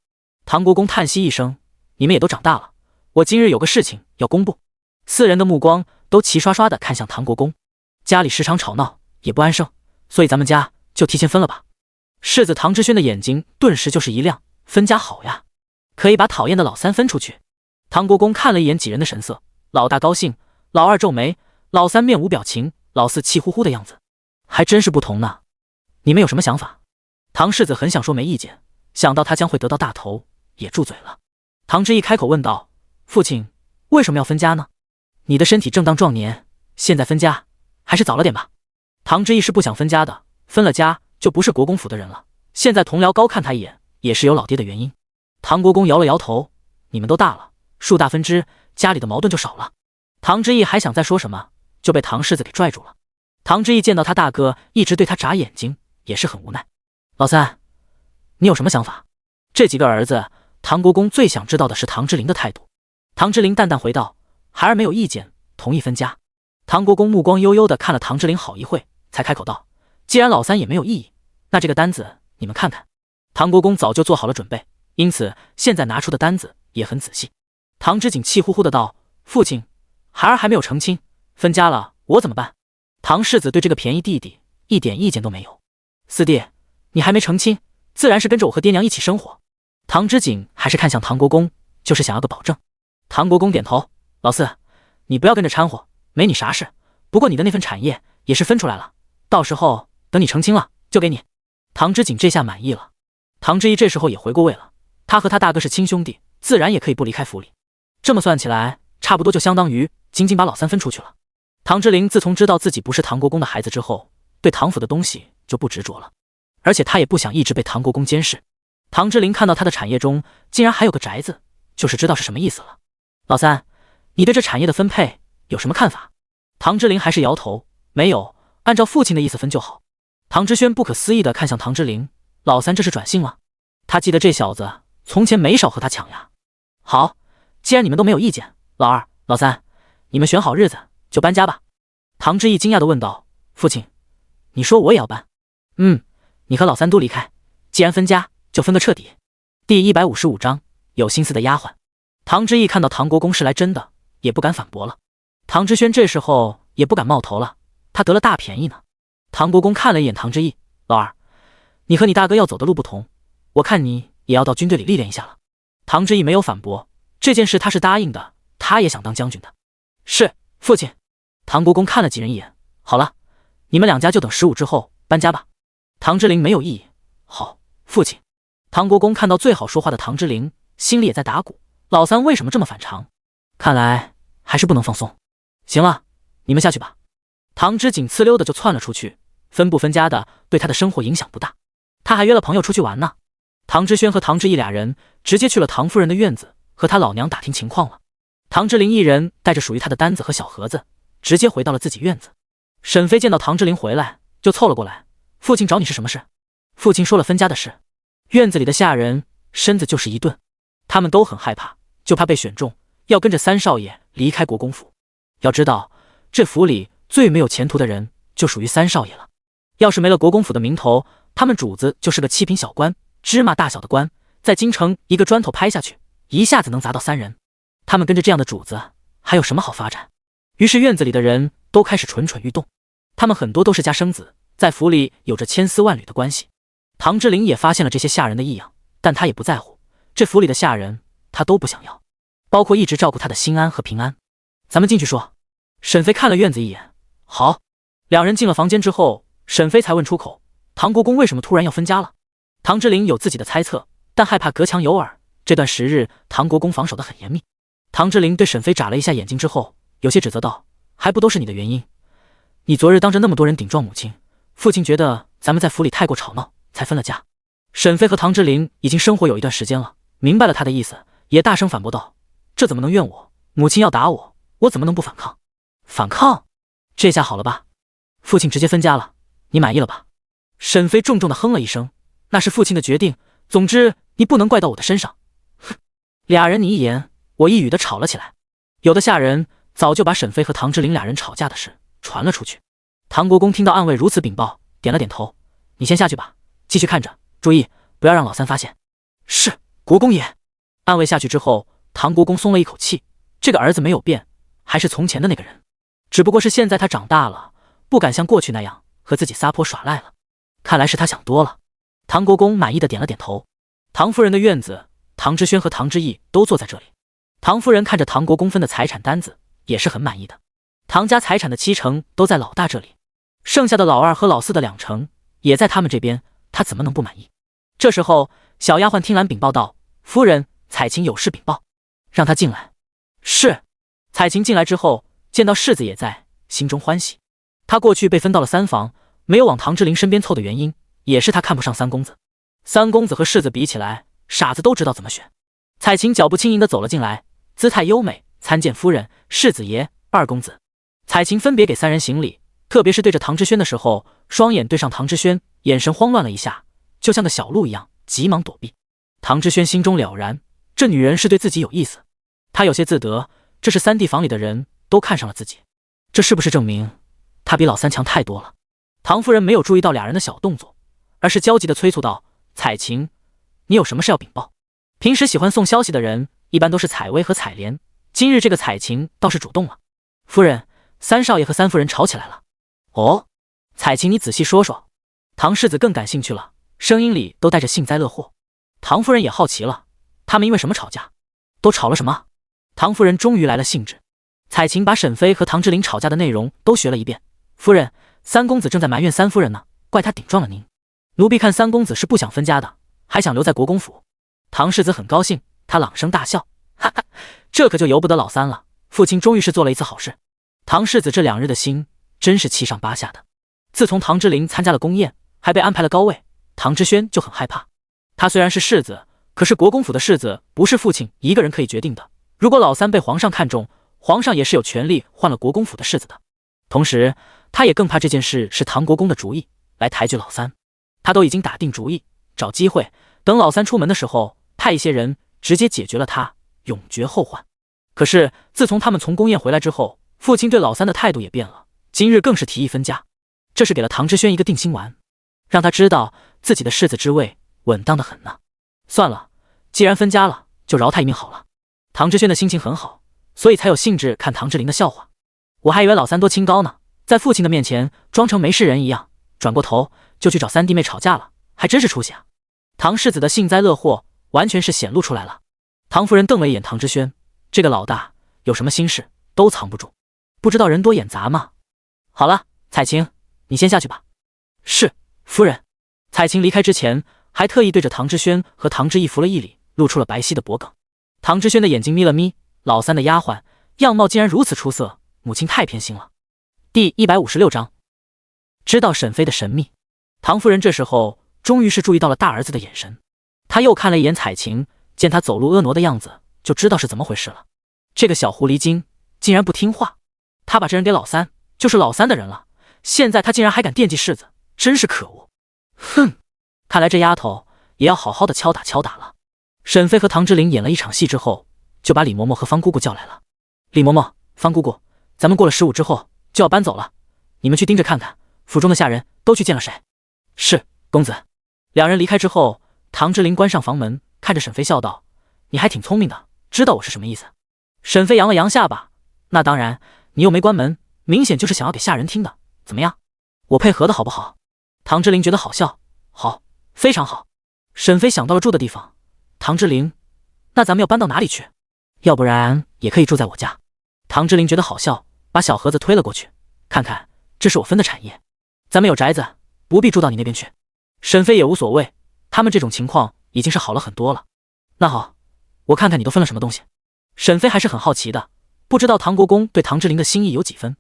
唐国公叹息一声，你们也都长大了，我今日有个事情要公布。四人的目光都齐刷刷地看向唐国公。家里时常吵闹，也不安生，所以咱们家就提前分了吧。世子唐之轩的眼睛顿时就是一亮，分家好呀，可以把讨厌的老三分出去。唐国公看了一眼几人的神色，老大高兴，老二皱眉，老三面无表情，老四气呼呼的样子，还真是不同呢。你们有什么想法？唐世子很想说没意见，想到他将会得到大头，也住嘴了。唐之义开口问道，父亲为什么要分家呢？你的身体正当壮年，现在分家还是早了点吧。唐之义是不想分家的，分了家就不是国公府的人了，现在同僚高看他一眼也是有老爹的原因。唐国公摇了摇头，你们都大了，树大分枝，家里的矛盾就少了。唐之义还想再说什么，就被唐世子给拽住了。唐之义见到他大哥一直对他眨眼睛，也是很无奈。老三，你有什么想法？这几个儿子，唐国公最想知道的是唐之琳的态度。唐之琳淡淡回道，孩儿没有意见，同意分家。唐国公目光悠悠地看了唐之琳好一会，才开口道，既然老三也没有异议，那这个单子你们看看。唐国公早就做好了准备，因此现在拿出的单子也很仔细。唐之景气呼呼的道，父亲，孩儿还没有成亲，分家了我怎么办？唐世子对这个便宜弟弟一点意见都没有。四弟，你还没成亲，自然是跟着我和爹娘一起生活。唐之景还是看向唐国公，就是想要个保证。唐国公点头，老四，你不要跟着掺和，没你啥事，不过你的那份产业也是分出来了，到时候等你成亲了就给你。唐之景这下满意了。唐之义这时候也回过味了，他和他大哥是亲兄弟，自然也可以不离开府里。这么算起来，差不多就相当于仅仅把老三分出去了。唐之琳自从知道自己不是唐国公的孩子之后，对唐府的东西就不执着了，而且他也不想一直被唐国公监视。唐之琳看到他的产业中竟然还有个宅子，就是知道是什么意思了。老三，你对这产业的分配有什么看法？唐之琳还是摇头，没有，按照父亲的意思分就好。唐之轩不可思议地看向唐之琳，老三这是转性了？他记得这小子从前没少和他抢呀。好，既然你们都没有意见，老二、老三，你们选好日子就搬家吧。唐之义惊讶地问道，父亲，你说我也要搬？你和老三都离开，既然分家就分个彻底。第155章，有心思的丫鬟。唐之义看到唐国公是来真的，也不敢反驳了。唐之轩这时候也不敢冒头了，他得了大便宜呢。唐国公看了一眼唐之义，老二，你和你大哥要走的路不同，我看你也要到军队里历练一下了。唐之义没有反驳，这件事他是答应的，他也想当将军的。是，父亲。唐国公看了几人一眼，好了，你们两家就等15之后搬家吧。唐之琳没有异议，好，父亲。唐国公看到最好说话的唐之琳，心里也在打鼓，老三为什么这么反常？看来还是不能放松。行了，你们下去吧。唐之锦呲溜的就窜了出去，分不分家的对他的生活影响不大，他还约了朋友出去玩呢。唐之轩和唐之义俩人直接去了唐夫人的院子，和他老娘打听情况了。唐之琳一人带着属于他的单子和小盒子，直接回到了自己院子。沈飞见到唐之琳回来，就凑了过来：“父亲找你是什么事？”父亲说了分家的事。院子里的下人身子就是一顿，他们都很害怕，就怕被选中，要跟着三少爷离开国公府。要知道，这府里最没有前途的人就属于三少爷了。要是没了国公府的名头，他们主子就是个七品小官，芝麻大小的官，在京城一个砖头拍下去，一下子能砸到3人。他们跟着这样的主子，还有什么好发展？于是院子里的人都开始蠢蠢欲动。他们很多都是家生子，在府里有着千丝万缕的关系。唐之琳也发现了这些下人的异样，但他也不在乎，这府里的下人他都不想要，包括一直照顾他的心安和平安。咱们进去说。沈飞看了院子一眼，好。两人进了房间之后，沈飞才问出口：“唐国公为什么突然要分家了？”唐之琳有自己的猜测，但害怕隔墙有耳。这段时日，唐国公防守得很严密。唐之琳对沈飞眨了一下眼睛之后，有些指责道：“还不都是你的原因？你昨日当着那么多人顶撞母亲，父亲觉得咱们在府里太过吵闹，才分了家。”沈飞和唐之琳已经生活有一段时间了，明白了他的意思，也大声反驳道：“这怎么能怨我？母亲要打我，我怎么能不反抗？反抗？这下好了吧？父亲直接分家了，你满意了吧？”沈飞重重的哼了一声：“那是父亲的决定，总之你不能怪到我的身上。”哼，俩人你一言我一语的吵了起来。有的下人早就把沈飞和唐之琳俩人吵架的事传了出去。唐国公听到暗卫如此禀报，点了点头：“你先下去吧，继续看着，注意不要让老三发现。”“是，国公爷。”暗卫下去之后，唐国公松了一口气，这个儿子没有变，还是从前的那个人，只不过是现在他长大了，不敢像过去那样和自己撒泼耍赖了。看来是他想多了。唐国公满意的点了点头。唐夫人的院子，唐之轩和唐之义都坐在这里。唐夫人看着唐国公分的财产单子，也是很满意的。唐家财产的70%都在老大这里，剩下的老二和老四的2成也在他们这边，他怎么能不满意？这时候，小丫鬟听兰禀报道：“夫人，彩琴有事禀报，让她进来。”是。彩琴进来之后，见到世子也在，心中欢喜。他过去被分到了3房，没有往唐之琳身边凑的原因，也是他看不上三公子。三公子和世子比起来，傻子都知道怎么选。彩琴脚步轻盈地走了进来，姿态优美，参见夫人、世子爷、二公子。彩琴分别给3人行礼，特别是对着唐之轩的时候，双眼对上唐之轩，眼神慌乱了一下，就像个小鹿一样，急忙躲避。唐之轩心中了然，这女人是对自己有意思，他有些自得，这是3弟房里的人都看上了自己，这是不是证明他比老三强太多了？唐夫人没有注意到俩人的小动作，而是焦急地催促道：“彩琴，你有什么事要禀报？”平时喜欢送消息的人一般都是采薇和采莲，今日这个彩琴倒是主动了。夫人，三少爷和三夫人吵起来了。哦，彩琴你仔细说说。唐世子更感兴趣了，声音里都带着幸灾乐祸。唐夫人也好奇了，他们因为什么吵架？都吵了什么？唐夫人终于来了兴致。彩琴把沈飞和唐之琳吵架的内容都学了一遍。夫人，三公子正在埋怨三夫人呢，怪他顶撞了您。奴婢看三公子是不想分家的，还想留在国公府。唐世子很高兴，他朗声大笑，哈哈，这可就由不得老三了，父亲终于是做了一次好事。唐世子这2日的心真是七上八下的。自从唐之琳参加了宫宴，还被安排了高位，唐之轩就很害怕。他虽然是世子，可是国公府的世子不是父亲一个人可以决定的，如果老三被皇上看中，皇上也是有权利换了国公府的世子的。同时他也更怕这件事是唐国公的主意，来抬举老三。他都已经打定主意，找机会等老三出门的时候，派一些人直接解决了他，永绝后患。可是自从他们从宫宴回来之后，父亲对老三的态度也变了，今日更是提议分家，这是给了唐之轩一个定心丸，让他知道自己的世子之位稳当的很呢。算了，既然分家了，就饶他一命好了。唐之轩的心情很好，所以才有兴致看唐之琳的笑话。我还以为老三多清高呢，在父亲的面前装成没事人一样，转过头就去找三弟妹吵架了，还真是出息啊。唐世子的幸灾乐祸完全是显露出来了。唐夫人瞪了一眼唐之轩，这个老大有什么心事都藏不住，不知道人多眼杂吗？好了，彩琴，你先下去吧。是，夫人。彩琴离开之前还特意对着唐之轩和唐之义扶了一礼，露出了白皙的脖颈。唐之轩的眼睛眯了眯，老三的丫鬟样貌竟然如此出色，母亲太偏心了。第156章，知道沈妃的神秘。唐夫人这时候终于是注意到了大儿子的眼神，她又看了一眼彩琴，见他走路婀娜的样子，就知道是怎么回事了。这个小狐狸精竟然不听话，她把这人给老三，就是老三的人了，现在她竟然还敢惦记世子，真是可恶。哼，看来这丫头也要好好的敲打敲打了。沈妃和唐之琳演了一场戏之后，就把李嬷嬷和方姑姑叫来了。李嬷嬷、方姑姑，咱们过了15之后就要搬走了，你们去盯着看看，府中的下人都去见了谁？是，公子。两人离开之后，唐之琳关上房门，看着沈妃笑道：“你还挺聪明的，知道我是什么意思。”沈妃扬了扬下巴：“那当然，你又没关门，明显就是想要给下人听的，怎么样？我配合的好不好？”唐之琳觉得好笑，好，非常好。沈妃想到了住的地方，唐之琳，那咱们要搬到哪里去？要不然也可以住在我家。唐之琳觉得好笑，把小盒子推了过去，看看，这是我分的产业，咱们有宅子，不必住到你那边去。沈妃也无所谓，他们这种情况已经是好了很多了。那好，我看看你都分了什么东西。沈妃还是很好奇的，不知道唐国公对唐之琳的心意有几分。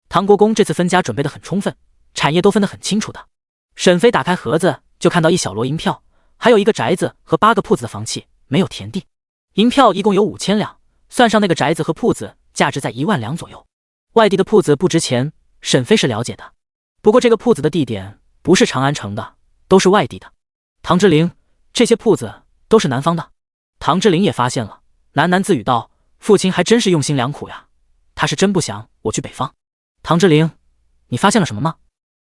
唐国公这次分家准备得很充分，产业都分得很清楚的。沈妃打开盒子，就看到一小摞银票，还有一个宅子和8个铺子的房契，没有田地。银票一共有5000两，算上那个宅子和铺子，价值在1万两左右。外地的铺子不值钱，沈妃是了解的。不过这个铺子的地点不是长安城的，都是外地的。唐之琳，这些铺子都是南方的。唐之琳也发现了，喃喃自语道：“父亲还真是用心良苦呀，他是真不想我去北方。”唐之琳，你发现了什么吗？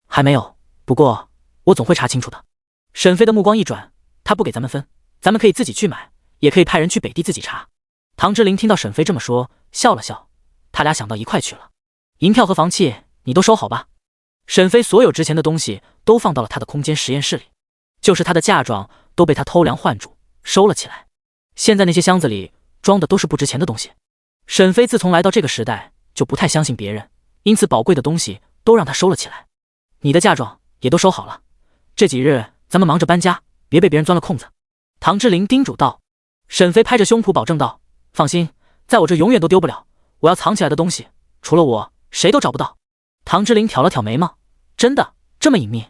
还没有，不过我总会查清楚的。沈妃的目光一转，他不给咱们分，咱们可以自己去买，也可以派人去北地自己查。唐之琳听到沈妃这么说，笑了笑，他俩想到一块去了。银票和房契你都收好吧。沈妃所有值钱的东西都放到了她的空间实验室里，就是她的嫁妆都被她偷梁换柱收了起来。现在那些箱子里装的都是不值钱的东西。沈妃自从来到这个时代就不太相信别人，因此宝贵的东西都让她收了起来。你的嫁妆也都收好了，这几日咱们忙着搬家，别被别人钻了空子。唐之琳叮嘱道。沈妃拍着胸脯保证道：“放心，在我这永远都丢不了，我要藏起来的东西，除了我谁都找不到。”唐之琳挑了挑眉毛：“真的这么隐秘？”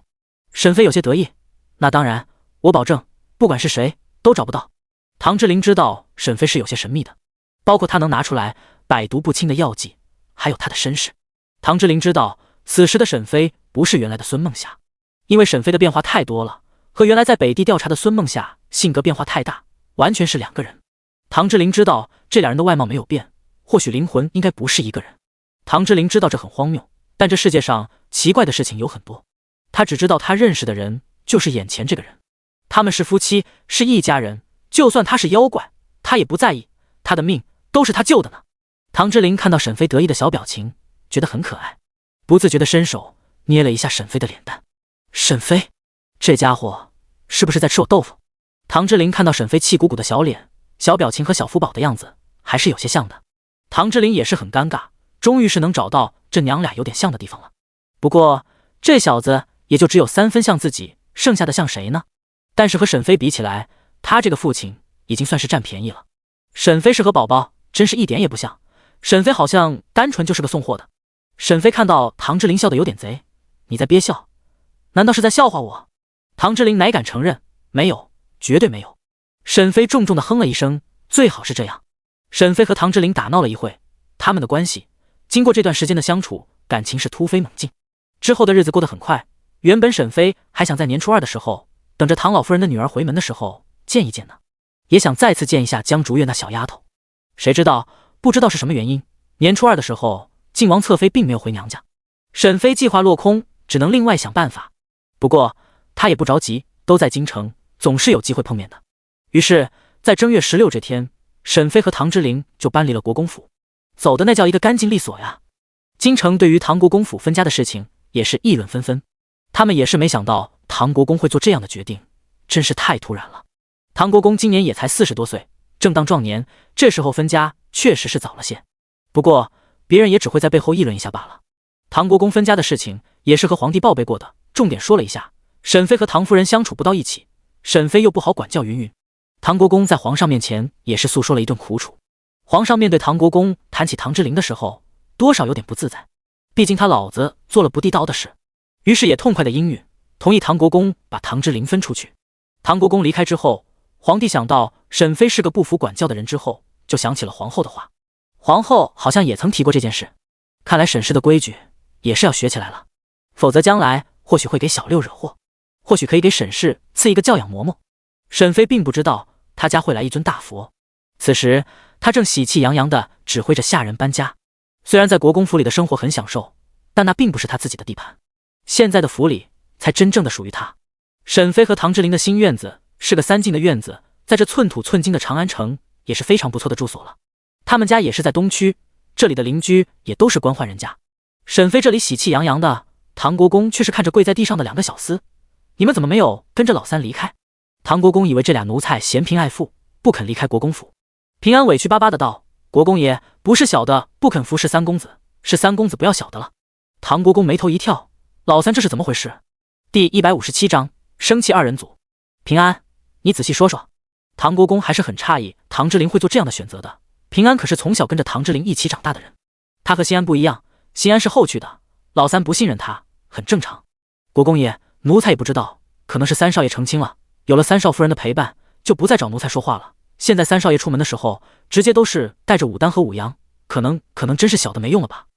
沈妃有些得意：“那当然，我保证，不管是谁都找不到。”唐之琳知道沈妃是有些神秘的，包括她能拿出来百毒不侵的药剂，还有她的身世。唐之琳知道此时的沈妃不是原来的孙梦霞，因为沈妃的变化太多了，和原来在北地调查的孙梦霞性格变化太大，完全是2个人。唐之琳知道这2人的外貌没有变，或许灵魂应该不是一个人。唐之琳知道这很荒谬，但这世界上奇怪的事情有很多。他只知道他认识的人就是眼前这个人，他们是夫妻，是一家人，就算他是妖怪，他也不在意，他的命都是他救的呢。唐之琳看到沈妃得意的小表情，觉得很可爱，不自觉地伸手捏了一下沈妃的脸蛋。沈妃，这家伙是不是在吃我豆腐？唐之琳看到沈妃气鼓鼓的小脸、小表情和小福宝的样子，还是有些像的。唐之琳也是很尴尬，终于是能找到这娘俩有点像的地方了。不过这小子也就只有3分像自己，剩下的像谁呢？但是和沈妃比起来，他这个父亲已经算是占便宜了。沈妃是和宝宝真是一点也不像，沈妃好像单纯就是个送货的。沈妃看到唐之琳笑得有点贼：“你在憋笑？难道是在笑话我？”唐之琳乃敢承认：“没有，绝对没有。”沈妃重重地哼了一声：“最好是这样。”沈妃和唐之琳打闹了一会，他们的关系经过这段时间的相处，感情是突飞猛进。之后的日子过得很快，原本沈妃还想在年初2的时候，等着唐老夫人的女儿回门的时候见一见呢，也想再次见一下江竹月那小丫头。谁知道不知道是什么原因，年初2的时候靖王侧妃并没有回娘家，沈妃计划落空，只能另外想办法。不过她也不着急，都在京城，总是有机会碰面的。于是在正月16这天，沈妃和唐之琳就搬离了国公府，走的那叫一个干净利索呀。京城对于唐国公府分家的事情也是议论纷纷，他们也是没想到唐国公会做这样的决定，真是太突然了。唐国公今年也才40多岁，正当壮年，这时候分家确实是早了些。不过别人也只会在背后议论一下罢了。唐国公分家的事情也是和皇帝报备过的，重点说了一下。沈妃和唐夫人相处不到一起，沈妃又不好管教云云。唐国公在皇上面前也是诉说了一顿苦楚。皇上面对唐国公谈起唐之陵的时候，多少有点不自在，毕竟他老子做了不地道的事，于是也痛快的应允，同意唐国公把唐之陵分出去。唐国公离开之后，皇帝想到沈妃是个不服管教的人之后，就想起了皇后的话。皇后好像也曾提过这件事，看来沈氏的规矩也是要学起来了，否则将来或许会给小六惹祸，或许可以给沈氏赐一个教养嬷嬷。沈妃并不知道他家会来一尊大佛，此时他正喜气洋洋地指挥着下人搬家。虽然在国公府里的生活很享受，但那并不是他自己的地盘，现在的府里才真正的属于他。沈妃和唐之陵的新院子是个3进的院子，在这寸土寸金的长安城也是非常不错的住所了。他们家也是在东区，这里的邻居也都是官宦人家。沈妃这里喜气洋洋的，唐国公却是看着跪在地上的2个小厮，你们怎么没有跟着老三离开？唐国公以为这俩奴才嫌贫爱富，不肯离开国公府。平安委屈巴巴的道：国公爷，不是小的不肯服侍三公子，是三公子不要小的了。唐国公眉头一跳，老三这是怎么回事？第157章生气二人组。平安，你仔细说说。唐国公还是很诧异唐之陵会做这样的选择的。平安可是从小跟着唐之陵一起长大的人，他和新安不一样，新安是后去的，老三不信任他，很正常。国公爷，奴才也不知道，可能是三少爷成亲了，有了三少夫人的陪伴，就不再找奴才说话了。现在三少爷出门的时候，直接都是带着武丹和武阳，可能真是小的没用了吧。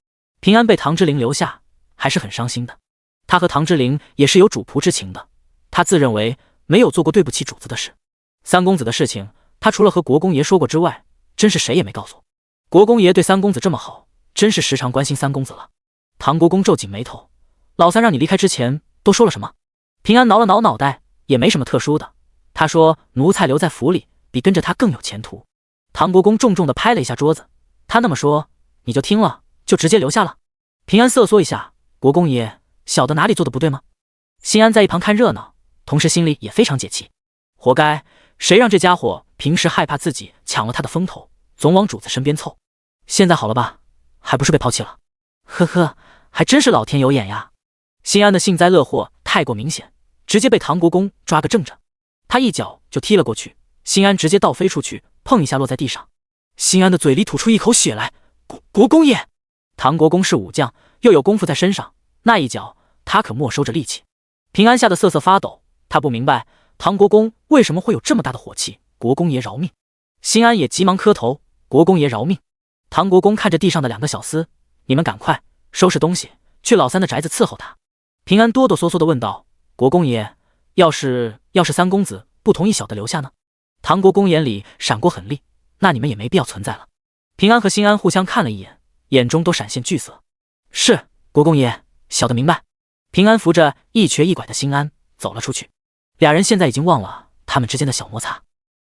平安被唐之陵留下，还是很伤心的。他和唐之陵也是有主仆之情的，他自认为没有做过对不起主子的事。三公子的事情，他除了和国公爷说过之外，真是谁也没告诉。国公爷对三公子这么好，真是时常关心三公子了。唐国公皱紧眉头，老三让你离开之前都说了什么？平安挠了挠脑袋，也没什么特殊的。他说奴才留在府里比跟着他更有前途。唐国公重重地拍了一下桌子，他那么说，你就听了，就直接留下了。平安瑟缩一下，国公爷，小的哪里做的不对吗？新安在一旁看热闹，同时心里也非常解气，活该，谁让这家伙平时害怕自己抢了他的风头，总往主子身边凑，现在好了吧，还不是被抛弃了？呵呵，还真是老天有眼呀。新安的幸灾乐祸太过明显，直接被唐国公抓个正着，他一脚就踢了过去，新安直接倒飞出去，碰一下落在地上。新安的嘴里吐出一口血来，国公爷。唐国公是武将，又有功夫在身上，那一脚他可没收着力气。平安吓得瑟瑟发抖，他不明白唐国公为什么会有这么大的火气。国公爷饶命。新安也急忙磕头，国公爷饶命。唐国公看着地上的2个小厮，你们赶快收拾东西，去老三的宅子伺候他。平安哆哆嗦嗦地问道，国公爷，要是三公子不同意小的留下呢？唐国公眼里闪过狠厉，那你们也没必要存在了。平安和新安互相看了一眼，眼中都闪现惧色。是，国公爷，小的明白。平安扶着一瘸一拐的新安走了出去。俩人现在已经忘了他们之间的小摩擦。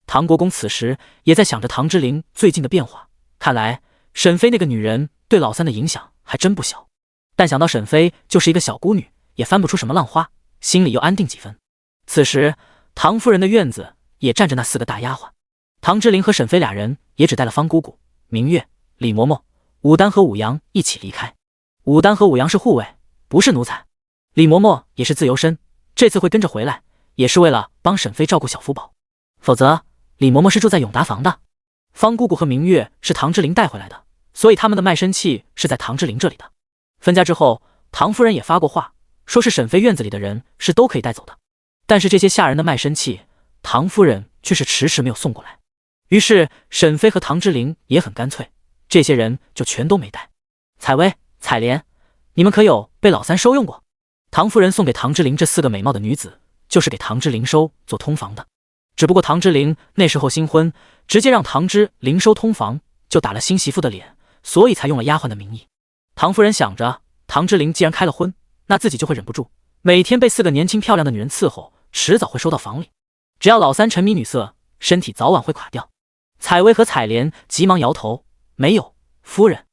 唐国公此时也在想着唐之陵最近的变化，看来沈妃那个女人对老三的影响还真不小。但想到沈妃就是一个小姑女，也翻不出什么浪花，心里又安定几分。此时唐夫人的院子也站着那4个大丫鬟，唐之陵和沈妃俩人也只带了方姑姑、明月、李嬷嬷、武丹和武阳一起离开。武丹和武阳是护卫，不是奴才。李嬷嬷也是自由身，这次会跟着回来，也是为了帮沈妃照顾小福宝，否则李嬷嬷是住在永达房的。方姑姑和明月是唐之陵带回来的，所以他们的卖身契是在唐之陵这里的。分家之后，唐夫人也发过话，说是沈妃院子里的人是都可以带走的，但是这些下人的卖身契，唐夫人却是迟迟没有送过来。于是沈妃和唐之陵也很干脆，这些人就全都没带。采薇、采莲，你们可有被老三收用过？唐夫人送给唐之陵这4个美貌的女子，就是给唐之陵收做通房的。只不过唐之陵那时候新婚，直接让唐之陵收通房，就打了新媳妇的脸，所以才用了丫鬟的名义。唐夫人想着，唐之陵既然开了婚，那自己就会忍不住，每天被4个年轻漂亮的女人伺候，迟早会收到房里。只要老三沉迷女色，身体早晚会垮掉。采薇和采莲急忙摇头，没有，夫人，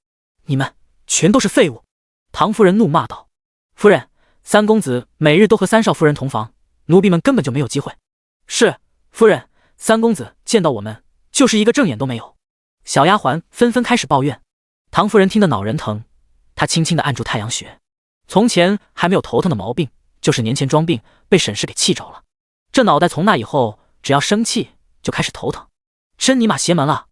你们全都是废物。唐夫人怒骂道，夫人，三公子每日都和三少夫人同房，奴婢们根本就没有机会。是，夫人，三公子见到我们就是一个正眼都没有。小丫鬟纷纷开始抱怨。唐夫人听得脑仁疼，她轻轻地按住太阳穴。从前还没有头疼的毛病，就是年前装病被沈氏给气着了。这脑袋从那以后，只要生气就开始头疼。真尼玛邪门了！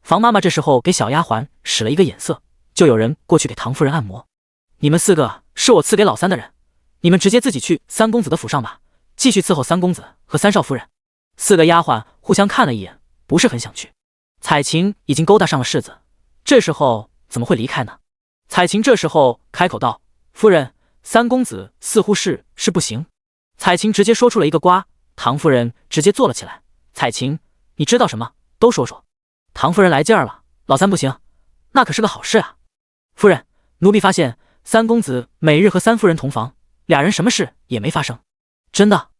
房妈妈这时候给小丫鬟使了一个眼色，就有人过去给唐夫人按摩。你们4个是我赐给老三的人，你们直接自己去三公子的府上吧，继续伺候三公子和三少夫人。4个丫鬟互相看了一眼，不是很想去。彩琴已经勾搭上了世子，这时候怎么会离开呢？彩琴这时候开口道：“夫人，三公子似乎是不行。”彩琴直接说出了一个瓜，唐夫人直接坐了起来。彩琴，你知道什么？都说说。唐夫人来劲儿了，老三不行，那可是个好事啊。夫人，奴婢发现三公子每日和三夫人同房，俩人什么事也没发生。真的？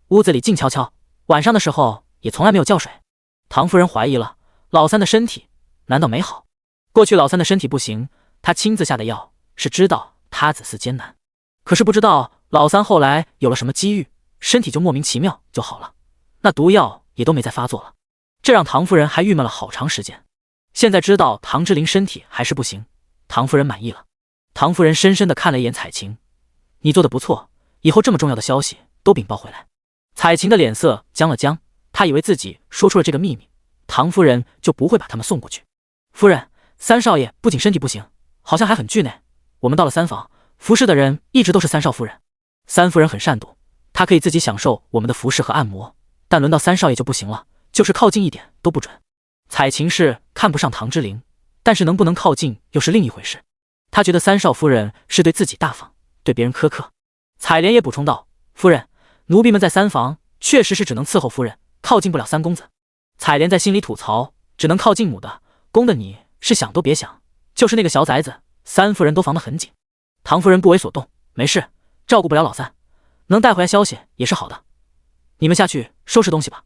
屋子里静悄悄，晚上的时候也从来没有叫水。唐夫人怀疑了，老三的身体难道没好？过去老三的身体不行，她亲自下的药，是知道他子嗣艰难，可是不知道老三后来有了什么机遇，身体就莫名其妙就好了，那毒药也都没再发作了，这让唐夫人还郁闷了好长时间。现在知道唐之琳身体还是不行，唐夫人满意了。唐夫人深深地看了一眼彩琴，你做的不错，以后这么重要的消息都禀报回来。彩琴的脸色僵了僵，她以为自己说出了这个秘密，唐夫人就不会把他们送过去。夫人，三少爷不仅身体不行，好像还很惧内。我们到了三房，服侍的人一直都是三少夫人。三夫人很善妒，她可以自己享受我们的服侍和按摩，但轮到三少爷就不行了，就是靠近一点都不准。彩琴是看不上唐之琳，但是能不能靠近又是另一回事。她觉得三少夫人是对自己大方，对别人苛刻。彩莲也补充道：“夫人，奴婢们在三房确实是只能伺候夫人，靠近不了三公子。”彩莲在心里吐槽：“只能靠近母的，公的你是想都别想，就是那个小崽子，三夫人都防得很紧。”唐夫人不为所动：“没事，照顾不了老三，能带回来消息也是好的。你们下去收拾东西吧。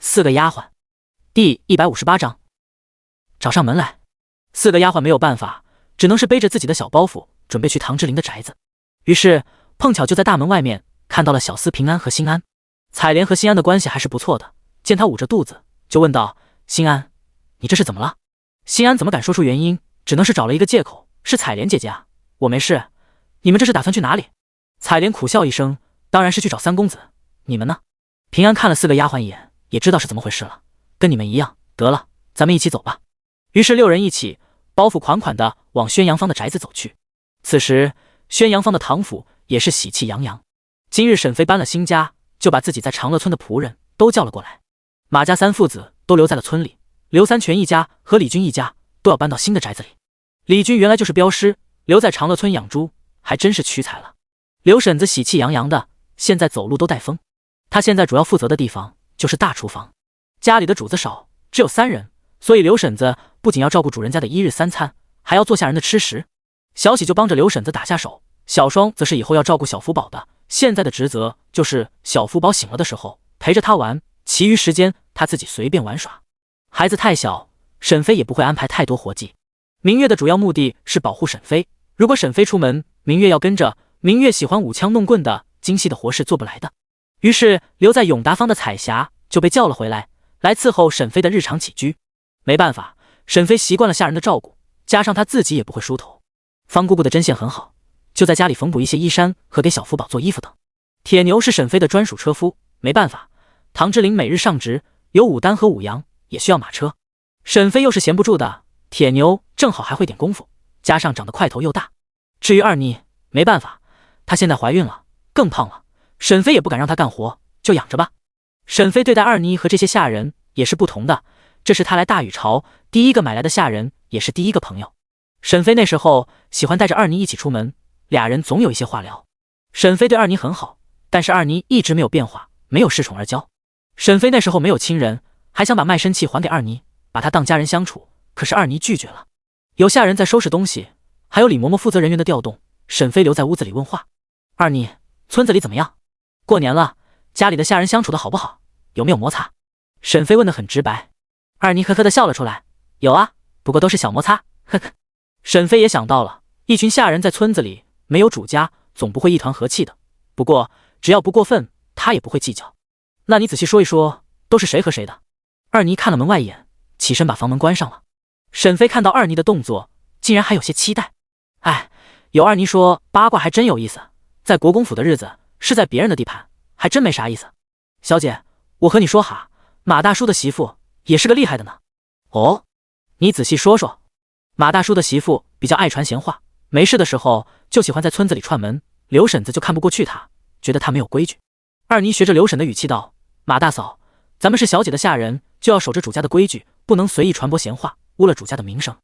”4个丫鬟，第158章，找上门来。4个丫鬟没有办法，只能是背着自己的小包袱，准备去唐之琳的宅子。于是碰巧就在大门外面看到了小厮平安和心安。彩莲和心安的关系还是不错的，见他捂着肚子，就问道：“心安，你这是怎么了？”心安怎么敢说出原因，只能是找了一个借口：“是彩莲姐姐啊，我没事。你们这是打算去哪里？”彩莲苦笑一声：“当然是去找三公子，你们呢？”平安看了4个丫鬟一眼，也知道是怎么回事了，跟你们一样，得了，咱们一起走吧。于是6人一起包袱款款地往宣阳坊的宅子走去。此时宣阳坊的唐府也是喜气洋洋，今日沈妃搬了新家，就把自己在长乐村的仆人都叫了过来。马家3父子都留在了村里，刘三全一家和李军一家都要搬到新的宅子里。李军原来就是镖师，留在长乐村养猪，还真是屈才了。刘婶子喜气洋洋的，现在走路都带风。她现在主要负责的地方就是大厨房，家里的主子少，只有3人，所以刘婶子不仅要照顾主人家的1日3餐，还要做下人的吃食。小喜就帮着刘婶子打下手，小双则是以后要照顾小福宝的，现在的职责就是小福宝醒了的时候陪着他玩，其余时间他自己随便玩耍。孩子太小，沈妃也不会安排太多活计。明月的主要目的是保护沈妃，如果沈妃出门，明月要跟着。明月喜欢舞枪弄棍的，精细的活事做不来的。于是留在永达坊的彩霞就被叫了回来，来伺候沈妃的日常起居。没办法，沈妃习惯了下人的照顾，加上她自己也不会梳头。方姑姑的针线很好，就在家里缝补一些衣衫和给小福宝做衣服等。铁牛是沈妃的专属车夫，没办法，唐之琳每日上职，有武丹和武阳，也需要马车。沈妃又是闲不住的，铁牛正好还会点功夫，加上长得块头又大。至于二妮，没办法，她现在怀孕了，更胖了，沈妃也不敢让她干活，就养着吧。沈妃对待二妮和这些下人也是不同的，这是她来大禹朝第一个买来的下人，也是第一个朋友。沈妃那时候喜欢带着二妮一起出门，俩人总有一些话聊。沈妃对二妮很好，但是二妮一直没有变化，没有恃宠而骄。沈妃那时候没有亲人，还想把卖身契还给二妮，把她当家人相处，可是二妮拒绝了。有下人在收拾东西，还有李嬷嬷负责人员的调动，沈妃留在屋子里问话：“二妮，村子里怎么样？过年了，家里的下人相处的好不好？有没有摩擦？”沈妃问得很直白。二妮呵呵地笑了出来：“有啊，不过都是小摩擦，呵呵。”沈妃也想到了，一群下人在村子里没有主家，总不会一团和气的。不过只要不过分，她也不会计较。那你仔细说一说，都是谁和谁的？二妮看了门外一眼，起身把房门关上了。沈妃看到二妮的动作，竟然还有些期待。哎，有二妮说八卦还真有意思，在国公府的日子是在别人的地盘，还真没啥意思。小姐，我和你说哈，马大叔的媳妇也是个厉害的呢。哦，你仔细说说。马大叔的媳妇比较爱传闲话，没事的时候就喜欢在村子里串门，刘婶子就看不过去他，觉得他没有规矩。二妮学着刘婶的语气道：马大嫂，咱们是小姐的下人，就要守着主家的规矩，不能随意传播闲话，污了主家的名声。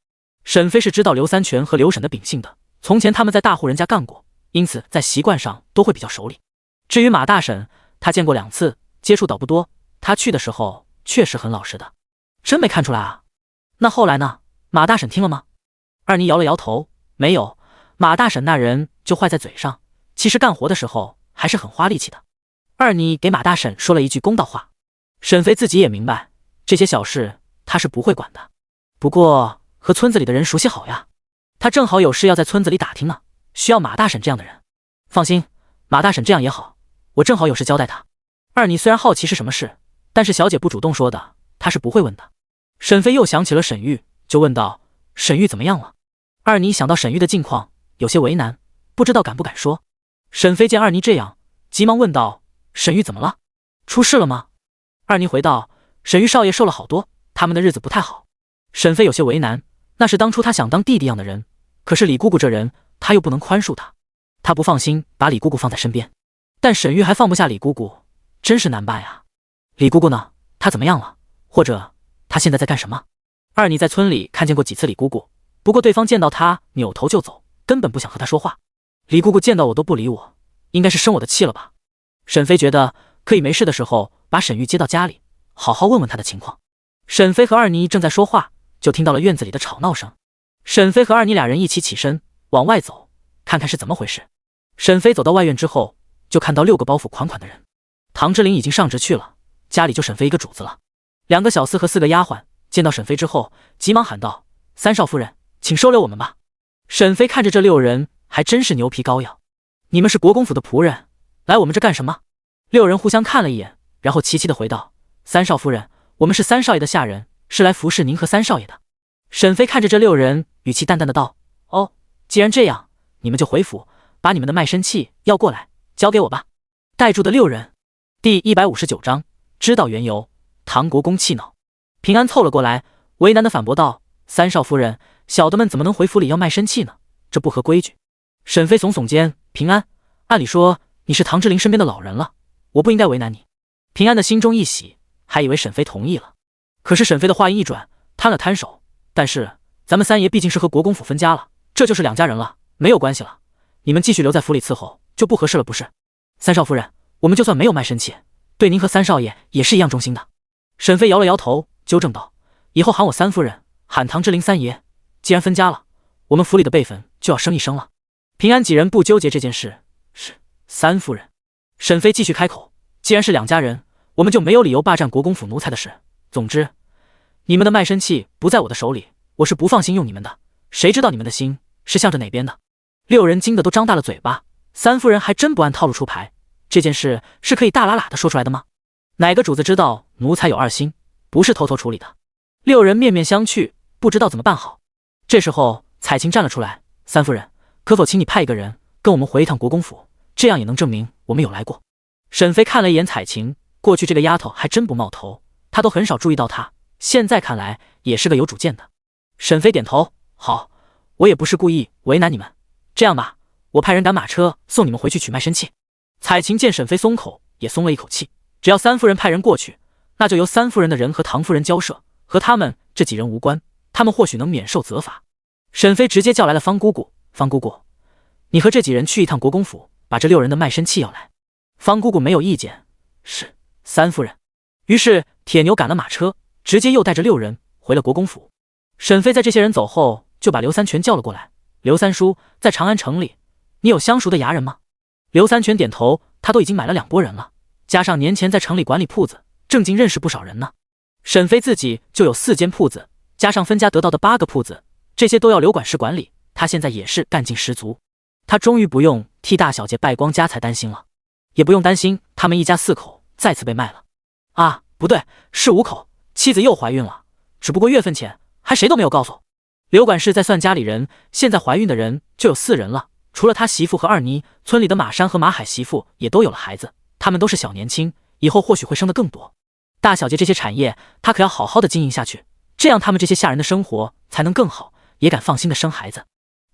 沈飞是知道刘三全和刘婶的秉性的，从前他们在大户人家干过，因此在习惯上都会比较守礼。至于马大婶，他见过2次，接触倒不多，他去的时候确实很老实的。真没看出来啊。那后来呢？马大婶听了吗？二妮摇了摇头，没有。马大婶那人就坏在嘴上，其实干活的时候还是很花力气的。二妮给马大婶说了一句公道话。沈飞自己也明白，这些小事他是不会管的。不过和村子里的人熟悉好呀，他正好有事要在村子里打听呢，需要马大婶这样的人。放心，马大婶这样也好，我正好有事交代他。二妮虽然好奇是什么事，但是小姐不主动说的，他是不会问的。沈飞又想起了沈玉，就问道：沈玉怎么样了？二妮想到沈玉的境况，有些为难，不知道敢不敢说。沈飞见二妮这样，急忙问道：沈玉怎么了？出事了吗？二妮回道：沈玉少爷瘦了好多，他们的日子不太好。沈飞有些为难，那是当初他想当弟弟样的人，可是李姑姑这人，他又不能宽恕他，他不放心把李姑姑放在身边，但沈玉还放不下李姑姑，真是难办呀。李姑姑呢？她怎么样了？或者她现在在干什么？二妮在村里看见过几次李姑姑，不过对方见到她扭头就走，根本不想和她说话。李姑姑见到我都不理我，应该是生我的气了吧。沈飞觉得可以没事的时候把沈玉接到家里，好好问问她的情况。沈飞和二妮正在说话，就听到了院子里的吵闹声。沈飞和二妮俩人一起起身往外走，看看是怎么回事。沈飞走到外院之后，就看到6个包袱款款的人。唐之琳已经上职去了，家里就沈飞一个主子了。2个小厮和4个丫鬟见到沈飞之后，急忙喊道：三少夫人，请收留我们吧。沈飞看着这6人，还真是牛皮膏药。你们是国公府的仆人，来我们这干什么？6人互相看了一眼，然后齐齐的回道：三少夫人，我们是三少爷的下人，是来服侍您和三少爷的。沈飞看着这6人，语气淡淡的道：哦，既然这样，你们就回府，把你们的卖身契要过来，交给我吧。带住的6人。第159章，知道缘由。唐国公气恼。平安凑了过来，为难的反驳道：三少夫人，小的们怎么能回府里要卖身契呢？这不合规矩。沈飞耸耸肩：平安，按理说你是唐之琳身边的老人了，我不应该为难你。平安的心中一喜，还以为沈飞同意了。可是沈飞的话音一转，摊了摊手：但是咱们三爷毕竟是和国公府分家了，这就是2家人了，没有关系了，你们继续留在府里伺候就不合适了，不是？三少夫人，我们就算没有卖身契，对您和三少爷也是一样忠心的。沈飞摇了摇头，纠正道：以后喊我三夫人，喊唐之琳三爷，既然分家了，我们府里的辈分就要升一升了。平安几人不纠结这件事，是三夫人。沈飞继续开口：既然是2家人，我们就没有理由霸占国公府奴才的事。总之，你们的卖身契不在我的手里，我是不放心用你们的，谁知道你们的心是向着哪边的？6人惊得都张大了嘴巴，三夫人还真不按套路出牌，这件事是可以大喇喇的说出来的吗？哪个主子知道奴才有2心，不是偷偷处理的？6人面面相觑，不知道怎么办好。这时候彩琴站了出来：三夫人，可否请你派一个人跟我们回一趟国公府，这样也能证明我们有来过。沈飞看了一眼彩琴，过去这个丫头还真不冒头，他都很少注意到她，现在看来也是个有主见的。沈飞点头：好，我也不是故意为难你们，这样吧，我派人赶马车送你们回去取卖身契。彩琴见沈飞松口，也松了一口气，只要三夫人派人过去，那就由三夫人的人和唐夫人交涉，和他们这几人无关，他们或许能免受责罚。沈飞直接叫来了方姑姑：方姑姑，你和这几人去一趟国公府，把这6人的卖身契要来。方姑姑没有意见：是三夫人。于是铁牛赶了马车，直接又带着6人回了国公府。沈飞在这些人走后，就把刘三全叫了过来：刘三叔，在长安城里，你有相熟的衙人吗？刘三全点头，他都已经买了2拨人了，加上年前在城里管理铺子，正经认识不少人呢。沈飞自己就有4间铺子，加上分家得到的8个铺子，这些都要刘管事管理，他现在也是干劲十足。他终于不用替大小姐败光家财担心了，也不用担心他们一家4口再次被卖了。啊，不对，是5口，妻子又怀孕了，只不过月份前还谁都没有告诉。刘管事在算家里人，现在怀孕的人就有4人了，除了他媳妇和二妮，村里的马山和马海媳妇也都有了孩子，他们都是小年轻，以后或许会生得更多。大小姐这些产业，她可要好好的经营下去，这样他们这些下人的生活才能更好，也敢放心的生孩子。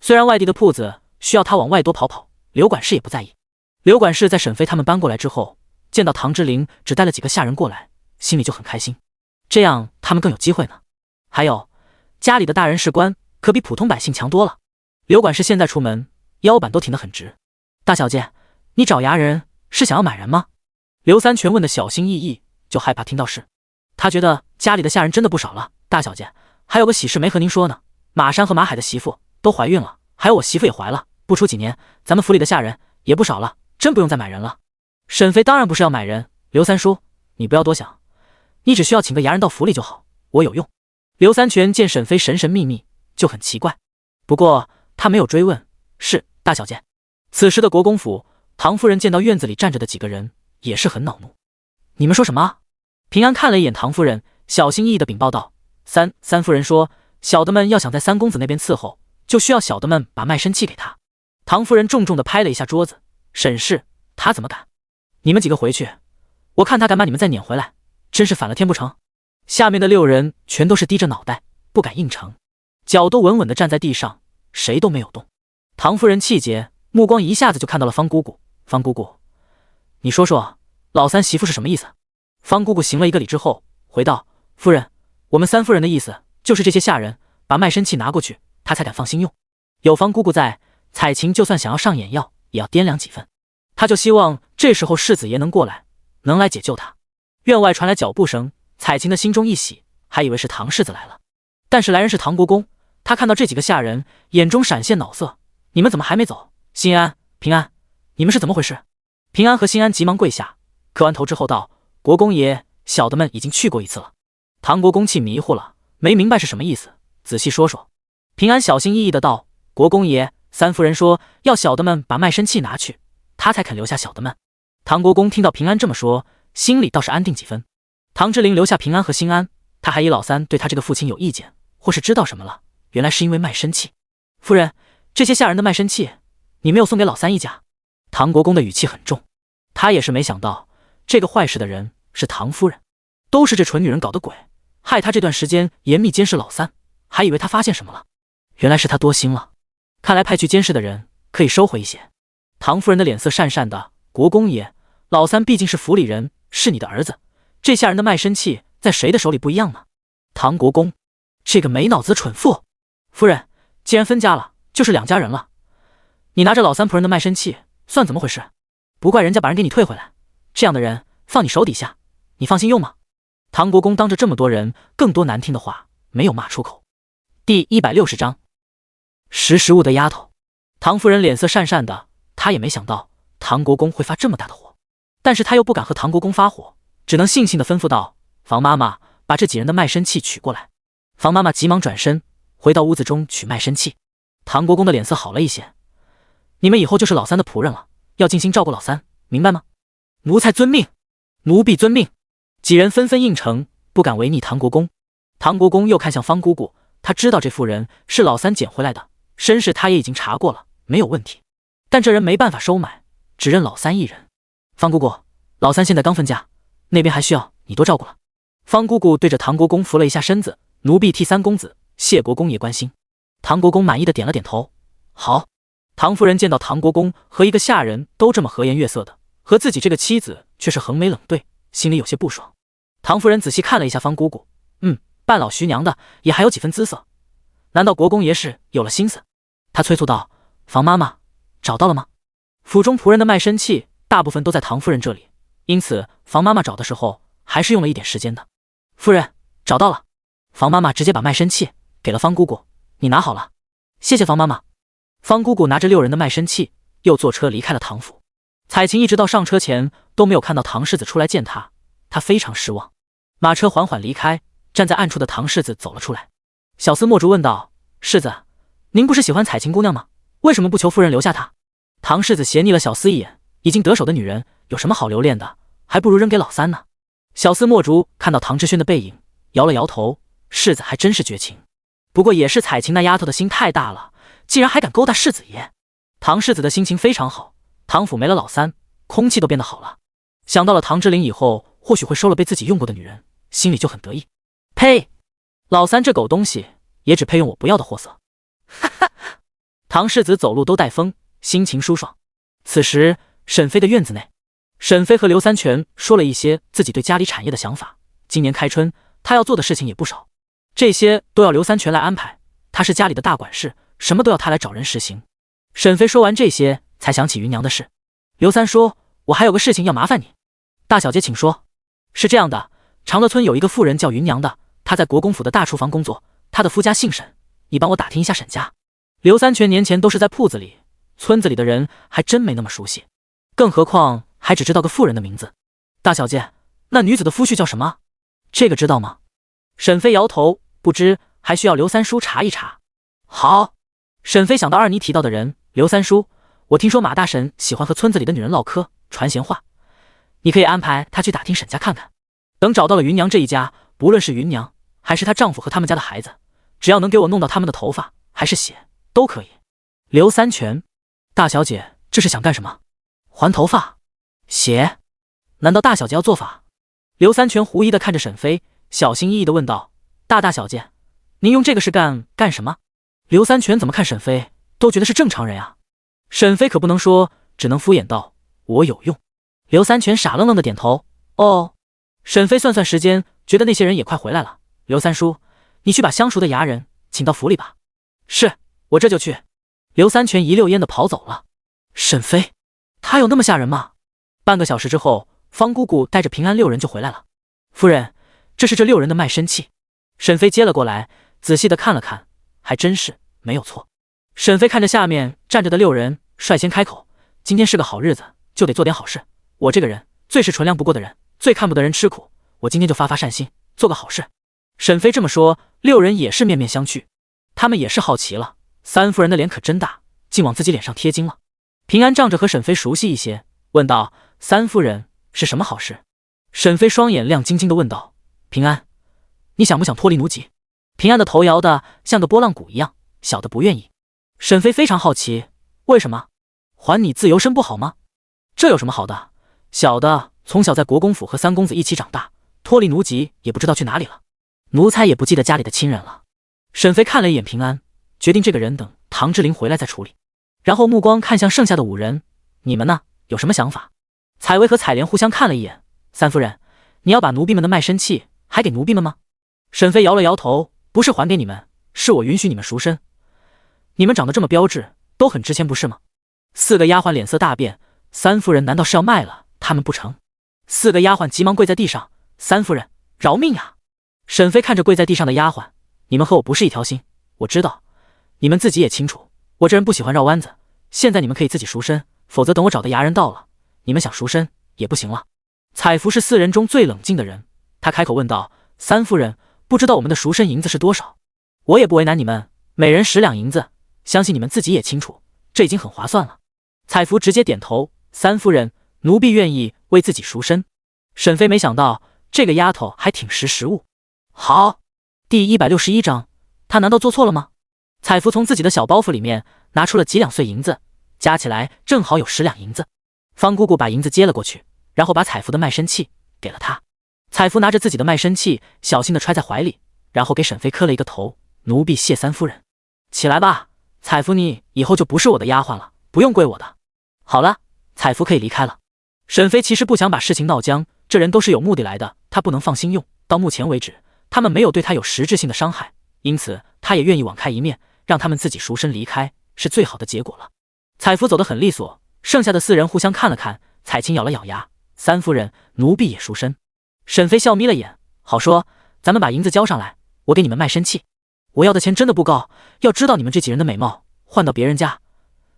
虽然外地的铺子需要他往外多跑跑，刘管事也不在意。刘管事在沈飞他们搬过来之后，见到唐之琳只带了几个下人过来，心里就很开心，这样他们更有机会呢。还有家里的大人士官可比普通百姓强多了。刘管事现在出门腰板都挺得很直。大小姐，你找牙人是想要买人吗？刘三全问得小心翼翼，就害怕听到是。他觉得家里的下人真的不少了。大小姐，还有个喜事没和您说呢，马山和马海的媳妇都怀孕了，还有我媳妇也怀了，不出几年咱们府里的下人也不少了，真不用再买人了。沈飞当然不是要买人，刘三叔你不要多想，你只需要请个牙人到府里就好，我有用。刘三全见沈飞神神秘秘就很奇怪，不过他没有追问。是大小姐。此时的国公府，唐夫人见到院子里站着的几个人也是很恼怒。你们说什么？平安看了一眼唐夫人，小心翼翼地禀报道：三夫人说小的们要想在三公子那边伺候，就需要小的们把卖身契给他。唐夫人重重地拍了一下桌子，沈氏他怎么敢？你们几个回去，我看他敢把你们再撵回来，真是反了天不成？下面的6人全都是低着脑袋不敢应承，脚都稳稳地站在地上，谁都没有动。唐夫人气结，目光一下子就看到了方姑姑。方姑姑，你说说老三媳妇是什么意思？方姑姑行了一个礼之后回道：夫人，我们三夫人的意思就是这些下人把卖身契拿过去，她才敢放心用。有方姑姑在，彩琴就算想要上眼药也要掂量几分。她就希望这时候世子爷能过来，能来解救她。院外传来脚步声，彩琴的心中一喜，还以为是唐世子来了，但是来人是唐国公。他看到这几个下人，眼中闪现恼色：你们怎么还没走？心安、平安，你们是怎么回事？平安和心安急忙跪下，磕完头之后道：国公爷，小的们已经去过一次了。唐国公气迷糊了，没明白是什么意思，仔细说说。平安小心翼翼的道：国公爷，三夫人说要小的们把卖身契拿去，他才肯留下小的们。唐国公听到平安这么说，心里倒是安定几分。唐之琳留下平安和心安，他还以老三对他这个父亲有意见，或是知道什么了，原来是因为卖身契。夫人，这些下人的卖身契你没有送给老三一家？唐国公的语气很重，他也是没想到这个坏事的人是唐夫人，都是这蠢女人搞的鬼，害他这段时间严密监视老三，还以为他发现什么了，原来是他多心了。看来派去监视的人可以收回一些。唐夫人的脸色讪讪的：国公爷，老三毕竟是府里人，是你的儿子，这下人的卖身契在谁的手里不一样呢？唐国公，这个没脑子的蠢妇！夫人，既然分家了，就是两家人了，你拿着老三仆人的卖身契算怎么回事？不怪人家把人给你退回来，这样的人放你手底下，你放心用吗？唐国公当着这么多人，更多难听的话没有骂出口。第160章，识物的丫头。唐夫人脸色讪讪的，她也没想到唐国公会发这么大的火，但是她又不敢和唐国公发火，只能悻悻地吩咐道：房妈妈，把这几人的卖身契取过来。房妈妈急忙转身回到屋子中取卖身契。唐国公的脸色好了一些：你们以后就是老三的仆人了，要尽心照顾老三，明白吗？奴才遵命，奴婢遵命。几人纷纷应承，不敢违逆唐国公。唐国公又看向方姑姑，他知道这妇人是老三捡回来的，身世他也已经查过了，没有问题，但这人没办法收买，只认老三一人。方姑姑，老三现在刚分家，那边还需要你多照顾了。方姑姑对着唐国公扶了一下身子：奴婢替三公子谢国公爷关心。唐国公满意的点了点头：好。唐夫人见到唐国公和一个下人都这么和颜悦色的，和自己这个妻子却是横眉冷对，心里有些不爽。唐夫人仔细看了一下方姑姑，半老徐娘的也还有几分姿色，难道国公爷是有了心思？她催促道：房妈妈，找到了吗？府中仆人的卖身契大部分都在唐夫人这里，因此房妈妈找的时候还是用了一点时间的。夫人，找到了。房妈妈直接把卖身契给了方姑姑，你拿好了。谢谢房妈妈。方姑姑拿着6人的卖身契，又坐车离开了唐府。彩琴一直到上车前都没有看到唐世子出来见她，她非常失望。马车缓缓离开，站在暗处的唐世子走了出来。小厮墨竹问道：世子，您不是喜欢彩琴姑娘吗？为什么不求夫人留下她？唐世子斜睨了小厮一眼，已经得手的女人有什么好留恋的，还不如扔给老三呢。小厮墨竹看到唐之轩的背影，摇了摇头，世子还真是绝情，不过也是彩琴那丫头的心太大了，竟然还敢勾搭世子爷。唐世子的心情非常好，唐府没了老三，空气都变得好了。想到了唐之琳以后或许会收了被自己用过的女人，心里就很得意。呸！老三这狗东西也只配用我不要的货色。哈哈！唐世子走路都带风，心情舒爽。此时，沈飞的院子内，沈飞和刘三全说了一些自己对家里产业的想法。今年开春，他要做的事情也不少，这些都要刘三全来安排。他是家里的大管事，什么都要他来找人实行。沈飞说完这些，才想起芸娘的事。刘三说：“我还有个事情要麻烦你。”大小姐请说。是这样的，长乐村有一个妇人叫芸娘的，她在国公府的大厨房工作，她的夫家姓沈，你帮我打听一下沈家。刘三全年前都是在铺子里，村子里的人还真没那么熟悉，更何况还只知道个妇人的名字。大小姐，那女子的夫婿叫什么？这个知道吗？沈飞摇头，不知，还需要刘三叔查一查。好。沈飞想到二妮提到的人，刘三叔，我听说马大婶喜欢和村子里的女人唠嗑传闲话，你可以安排他去打听沈家看看。等找到了芸娘这一家，不论是芸娘还是她丈夫和他们家的孩子，只要能给我弄到他们的头发还是血都可以。刘三全，大小姐这是想干什么？还头发？血？难道大小姐要做法？刘三全狐疑地看着沈飞，小心翼翼地问道：大小姐，您用这个是干什么？刘三全怎么看沈飞都觉得是正常人啊。沈飞可不能说，只能敷衍道：我有用。刘三全傻愣愣的点头。哦。沈飞算算时间，觉得那些人也快回来了。刘三叔，你去把相熟的衙人请到府里吧。是，我这就去。刘三全一溜烟的跑走了。沈飞，他有那么吓人吗？半个小时之后，方姑姑带着平安6人就回来了。夫人，这是这6人的卖身契。沈飞接了过来，仔细的看了看，还真是没有错。沈飞看着下面站着的6人，率先开口：今天是个好日子，就得做点好事。我这个人最是纯良不过的人，最看不得人吃苦，我今天就发善心，做个好事。沈飞这么说，6人也是面面相觑，他们也是好奇了，三夫人的脸可真大，竟往自己脸上贴金了。平安仗着和沈飞熟悉一些，问道：三夫人是什么好事？沈飞双眼亮晶晶地问道：平安，你想不想脱离奴籍？平安的头摇得像个拨浪鼓一样，小的不愿意。沈飞非常好奇，为什么？还你自由身不好吗？这有什么好的？小的从小在国公府和三公子一起长大，脱离奴籍也不知道去哪里了，奴才也不记得家里的亲人了。沈飞看了一眼平安，决定这个人等唐之灵回来再处理，然后目光看向剩下的5人，你们呢，有什么想法？采薇和采莲互相看了一眼，三夫人，你要把奴婢们的卖身契还给奴婢们吗？沈飞摇了摇头，不是还给你们，是我允许你们赎身。你们长得这么标致，都很值钱不是吗？4个丫鬟脸色大变，三夫人难道是要卖了他们不成？4个丫鬟急忙跪在地上，三夫人饶命啊！沈飞看着跪在地上的丫鬟，你们和我不是一条心，我知道，你们自己也清楚，我这人不喜欢绕弯子，现在你们可以自己赎身，否则等我找的衙人到了，你们想赎身也不行了。采芙是4人中最冷静的人，他开口问道：三夫人，不知道我们的赎身银子是多少？我也不为难你们，每人10两银子，相信你们自己也清楚，这已经很划算了。采芙直接点头，三夫人，奴婢愿意为自己赎身。沈飞没想到这个丫头还挺识时务。好，第161章，她难道做错了吗？采芙从自己的小包袱里面拿出了几两碎银子，加起来正好有10两银子。方姑姑把银子接了过去，然后把采芙的卖身契给了她。采芙拿着自己的卖身契，小心地揣在怀里，然后给沈飞磕了一个头，奴婢谢三夫人。起来吧，采芙，你以后就不是我的丫鬟了，不用归我的。好了，采芙可以离开了。沈飞其实不想把事情闹僵，这人都是有目的来的，他不能放心用。到目前为止，他们没有对他有实质性的伤害，因此他也愿意网开一面，让他们自己赎身离开，是最好的结果了。采芙走得很利索，剩下的4人互相看了看，采青咬了咬牙，三夫人，奴婢也赎身。沈飞笑眯了眼，好说，咱们把银子交上来，我给你们卖身契。我要的钱真的不高，要知道你们这几人的美貌，换到别人家，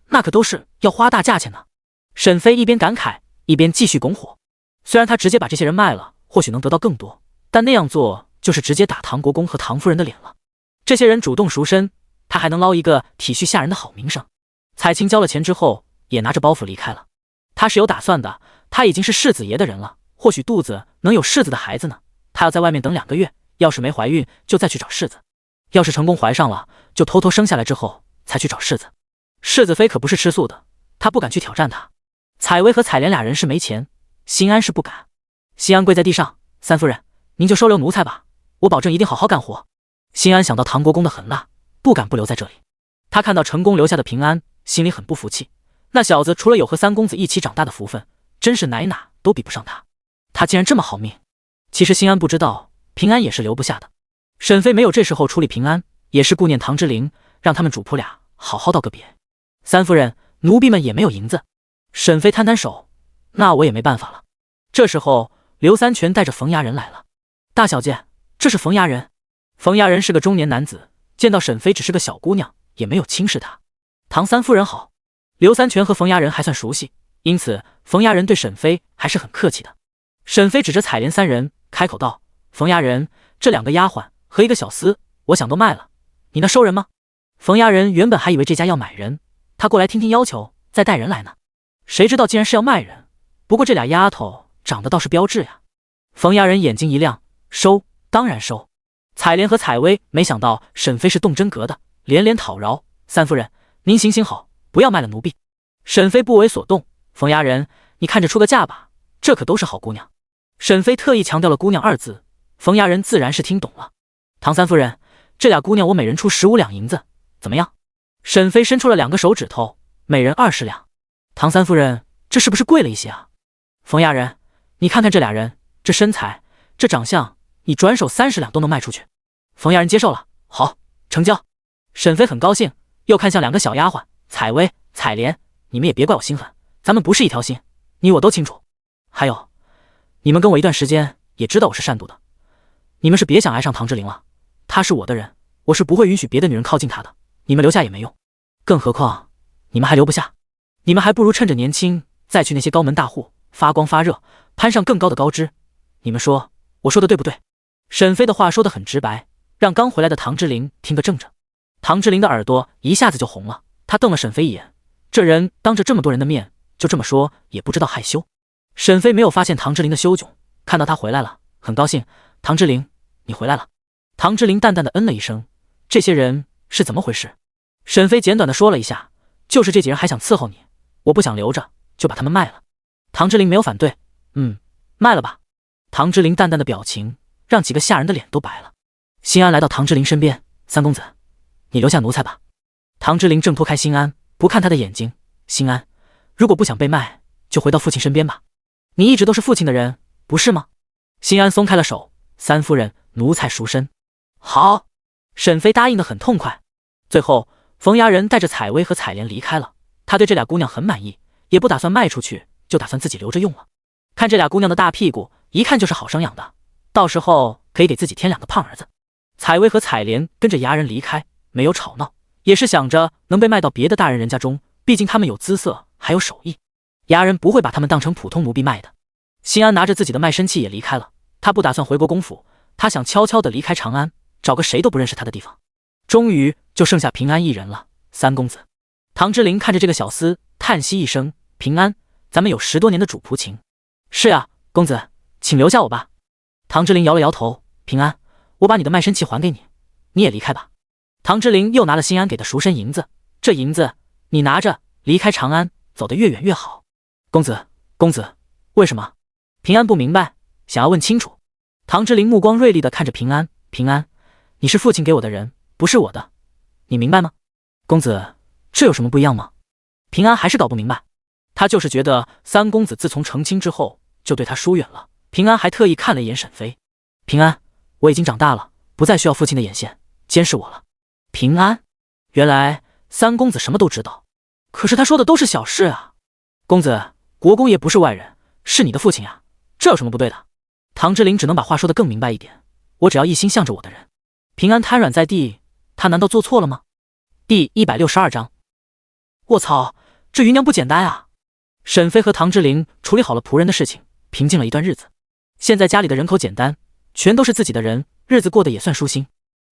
那可都是要花大价钱的。沈飞一边感慨，一边继续拱火。虽然他直接把这些人卖了，或许能得到更多，但那样做就是直接打唐国公和唐夫人的脸了。这些人主动赎身，他还能捞一个体恤下人的好名声。彩青交了钱之后，也拿着包袱离开了。他是有打算的，他已经是世子爷的人了，或许肚子能有世子的孩子呢。他要在外面等2个月，要是没怀孕，就再去找世子；要是成功怀上了，就偷偷生下来之后才去找世子。世子妃可不是吃素的，他不敢去挑战他。采薇和采莲俩人是没钱，心安是不敢。西安跪在地上：“三夫人，您就收留奴才吧，我保证一定好好干活。”辛安想到唐国公的狠辣，不敢不留在这里。他看到成功留下的平安，心里很不服气。那小子除了有和三公子一起长大的福分，真是哪都比不上他。他竟然这么好命。其实辛安不知道，平安也是留不下的。沈飞没有这时候处理平安，也是顾念唐之灵，让他们主仆俩好好道个别。三夫人，奴婢们也没有银子。沈飞摊摊手，那我也没办法了。这时候刘三全带着冯衙人来了。大小姐，这是冯衙人。冯衙人是个中年男子，见到沈飞只是个小姑娘，也没有轻视她。唐三夫人好。刘三全和冯衙人还算熟悉，因此冯衙人对沈飞还是很客气的。沈飞指着采莲三人开口道：“冯衙人，这2个丫鬟和1个小厮，我想都卖了，你那收人吗？”冯衙人原本还以为这家要买人，他过来听听要求，再带人来呢。谁知道竟然是要卖人。不过这俩丫头长得倒是标致呀。冯衙人眼睛一亮：“收，当然收。”采莲和采薇没想到沈飞是动真格的，连连讨饶：“三夫人，您行好，不要卖了奴婢。”沈飞不为所动：“冯衙人，你看着出个价吧，这可都是好姑娘。”沈飞特意强调了姑娘2字，冯衙人自然是听懂了。唐三夫人，这俩姑娘我每人出15两银子，怎么样？沈飞伸出了2个手指头，每人20两。唐三夫人，这是不是贵了一些啊？冯衙人，你看看这俩人，这身材，这长相，你转手30两都能卖出去。冯衙人接受了，好，成交。沈飞很高兴，又看向2个小丫鬟采薇、采莲，你们也别怪我心狠，咱们不是一条心，你我都清楚。还有，你们跟我一段时间，也知道我是善妒的，你们是别想爱上唐之灵了，他是我的人，我是不会允许别的女人靠近他的，你们留下也没用，更何况你们还留不下，你们还不如趁着年轻再去那些高门大户发光发热，攀上更高的高枝。你们说我说的对不对？沈飞的话说得很直白，让刚回来的唐之灵听个正着。唐之灵的耳朵一下子就红了，他瞪了沈飞一眼，这人当着这么多人的面就这么说，也不知道害羞。沈飞没有发现唐之灵的羞窘，看到他回来了，很高兴：“唐之灵，你回来了。”唐之灵淡淡的嗯了一声：“这些人是怎么回事？”沈飞简短的说了一下：“就是这几人还想伺候你，我不想留着，就把他们卖了。”唐之灵没有反对：“卖了吧。”唐之灵淡淡的表情让几个下人的脸都白了。辛安来到唐之灵身边：“三公子，你留下奴才吧。”唐之灵挣脱开辛安，不看他的眼睛：“辛安，如果不想被卖，就回到父亲身边吧。你一直都是父亲的人，不是吗？”辛安松开了手：“三夫人，奴才赎身。”好。沈飞答应得很痛快。最后冯衙人带着采薇和采莲离开了，他对这俩姑娘很满意，也不打算卖出去，就打算自己留着用了。看这俩姑娘的大屁股，一看就是好生养的，到时候可以给自己添2个胖儿子。采薇和采莲跟着衙人离开，没有吵闹，也是想着能被卖到别的大人家中，毕竟他们有姿色还有手艺，衙人不会把他们当成普通奴婢卖的。辛安拿着自己的卖身契也离开了，他不打算回国公府，他想悄悄地离开长安，找个谁都不认识他的地方。终于就剩下平安一人了。三公子。唐之灵看着这个小厮，叹息一声：“平安，咱们有10多年的主仆情。”“是啊，公子，请留下我吧。”唐之灵摇了摇头：“平安，我把你的卖身契还给你，你也离开吧。”唐之灵又拿了辛安给的赎身银子：“这银子你拿着，离开长安，走得越远越好。”“公子，为什么？”平安不明白，想要问清楚。唐之灵目光锐利地看着平安：“平安，你是父亲给我的人，不是我的，你明白吗？”“公子，这有什么不一样吗？”平安还是搞不明白，他就是觉得三公子自从成亲之后就对他疏远了。平安还特意看了一眼沈飞：“平安，我已经长大了，不再需要父亲的眼线监视我了。”平安，原来三公子什么都知道，可是他说的都是小事啊。公子，国公爷不是外人，是你的父亲啊，这有什么不对的？唐之灵只能把话说得更明白一点：“我只要一心向着我的人。”平安瘫软在地，他难道做错了吗？第162章。卧槽，这余娘不简单啊！沈飞和唐之灵处理好了仆人的事情，平静了一段日子。现在家里的人口简单，全都是自己的人，日子过得也算舒心。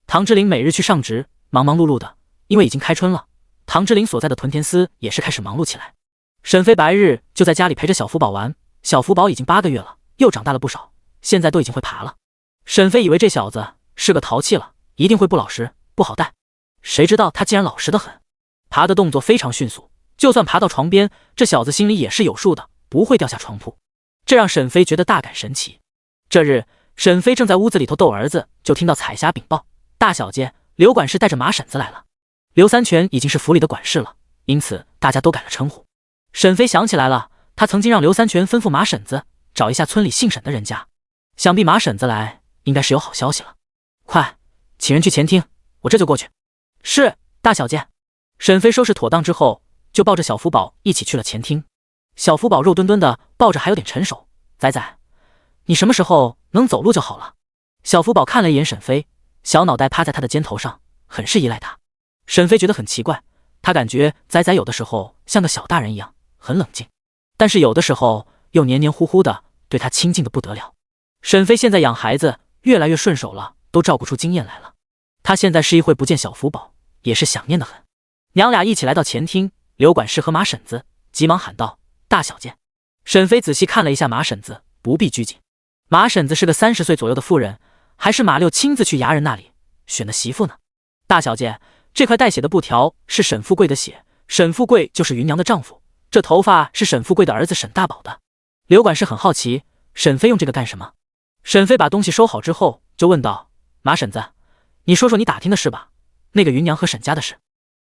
唐之灵每日去上职，忙忙碌碌的，因为已经开春了，唐之灵所在的屯田司也是开始忙碌起来。沈飞白日就在家里陪着小福宝玩，小福宝已经8个月了，又长大了不少，现在都已经会爬了。沈飞以为这小子是个淘气了，一定会不老实，不好带，谁知道他竟然老实得很，爬的动作非常迅速，就算爬到床边，这小子心里也是有数的，不会掉下床铺。这让沈飞觉得大感神奇。这日，沈飞正在屋子里头逗儿子，就听到彩霞禀报：“大小姐，刘管事带着马婶子来了。”刘三全已经是府里的管事了，因此大家都改了称呼。沈飞想起来了，他曾经让刘三全吩咐马婶子找一下村里姓沈的人家，想必马婶子来应该是有好消息了。快，请人去前厅，我这就过去。是，大小姐。沈飞收拾妥当之后，就抱着小福宝一起去了前厅。小福宝肉墩墩的抱着还有点沉手，仔仔，你什么时候能走路就好了。小福宝看了一眼沈飞，小脑袋趴在他的肩头上，很是依赖他。沈飞觉得很奇怪，他感觉仔仔有的时候像个小大人一样，很冷静，但是有的时候又黏黏糊糊的，对他亲近的不得了。沈飞现在养孩子越来越顺手了，都照顾出经验来了。他现在是一会不见小福宝，也是想念的很。娘俩一起来到前厅，刘管事和马婶子急忙喊道：“大小姐！”沈飞仔细看了一下马婶子，不必拘谨。马婶子是个30岁左右的妇人，还是马六亲自去衙人那里选的媳妇呢。大小姐，这块带血的布条是沈富贵的血，沈富贵就是芸娘的丈夫，这头发是沈富贵的儿子沈大宝的。刘管事很好奇，沈飞用这个干什么？沈飞把东西收好之后，就问道：“马婶子，你说说你打听的事吧，那个芸娘和沈家的事。”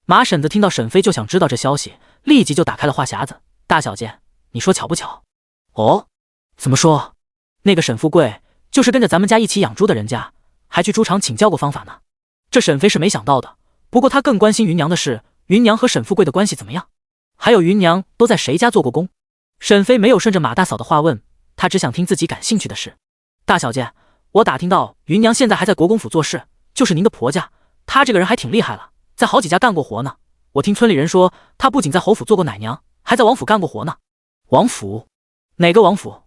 马婶子听到沈飞就想知道这消息，立即就打开了话匣子：“大小姐，你说巧不巧？”“哦，怎么说？”“那个沈富贵就是跟着咱们家一起养猪的人家，还去猪场请教过方法呢。”这沈飞是没想到的，不过他更关心芸娘的事，芸娘和沈富贵的关系怎么样，还有芸娘都在谁家做过工。沈飞没有顺着马大嫂的话问，他只想听自己感兴趣的事。“大小姐，我打听到芸娘现在还在国公府做事，就是您的婆家，她这个人还挺厉害了，在好几家干过活呢。我听村里人说，她不仅在侯府做过奶娘，还在王府干过活呢。”“王府？哪个王府？”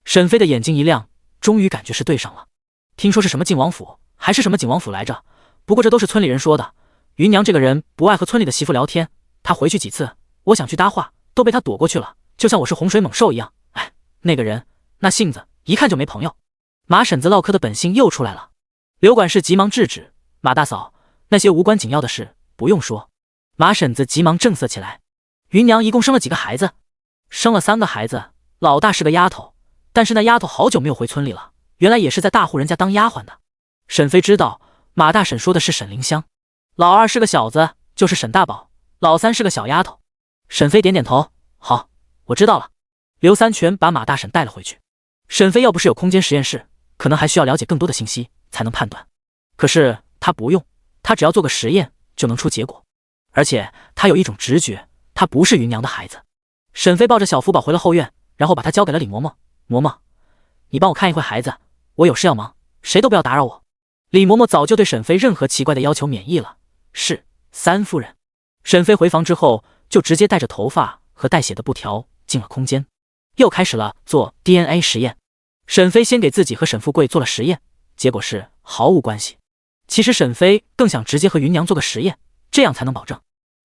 沈飞的眼睛一亮，终于感觉是对上了。听说是什么晋王府，还是什么景王府来着，不过这都是村里人说的。芸娘这个人不爱和村里的媳妇聊天，她回去几次，我想去搭话，都被她躲过去了，就像我是洪水猛兽一样。哎，那个人，那性子，一看就没朋友。马婶子唠嗑的本性又出来了。刘管事急忙制止：“马大嫂，那些无关紧要的事不用说。”马婶子急忙正色起来：“芸娘一共生了几个孩子？”“生了3个孩子，老大是个丫头，但是那丫头好久没有回村里了，原来也是在大户人家当丫鬟的。”沈飞知道马大婶说的是沈凌香。“老二是个小子，就是沈大宝，老3是个小丫头。”沈飞点点头：“好，我知道了。”刘三全把马大婶带了回去。沈飞要不是有空间实验室，可能还需要了解更多的信息才能判断，可是他不用，他只要做个实验就能出结果，而且他有一种直觉，他不是芸娘的孩子。沈飞抱着小福宝回了后院，然后把他交给了李嬷嬷：“嬷嬷，你帮我看一会孩子，我有事要忙，谁都不要打扰我。”李嬷嬷早就对沈飞任何奇怪的要求免疫了。“是，三夫人。”沈飞回房之后，就直接带着头发和带血的布条进了空间，又开始了做 DNA 实验。沈飞先给自己和沈富贵做了实验，结果是毫无关系。其实沈飞更想直接和芸娘做个实验，这样才能保证，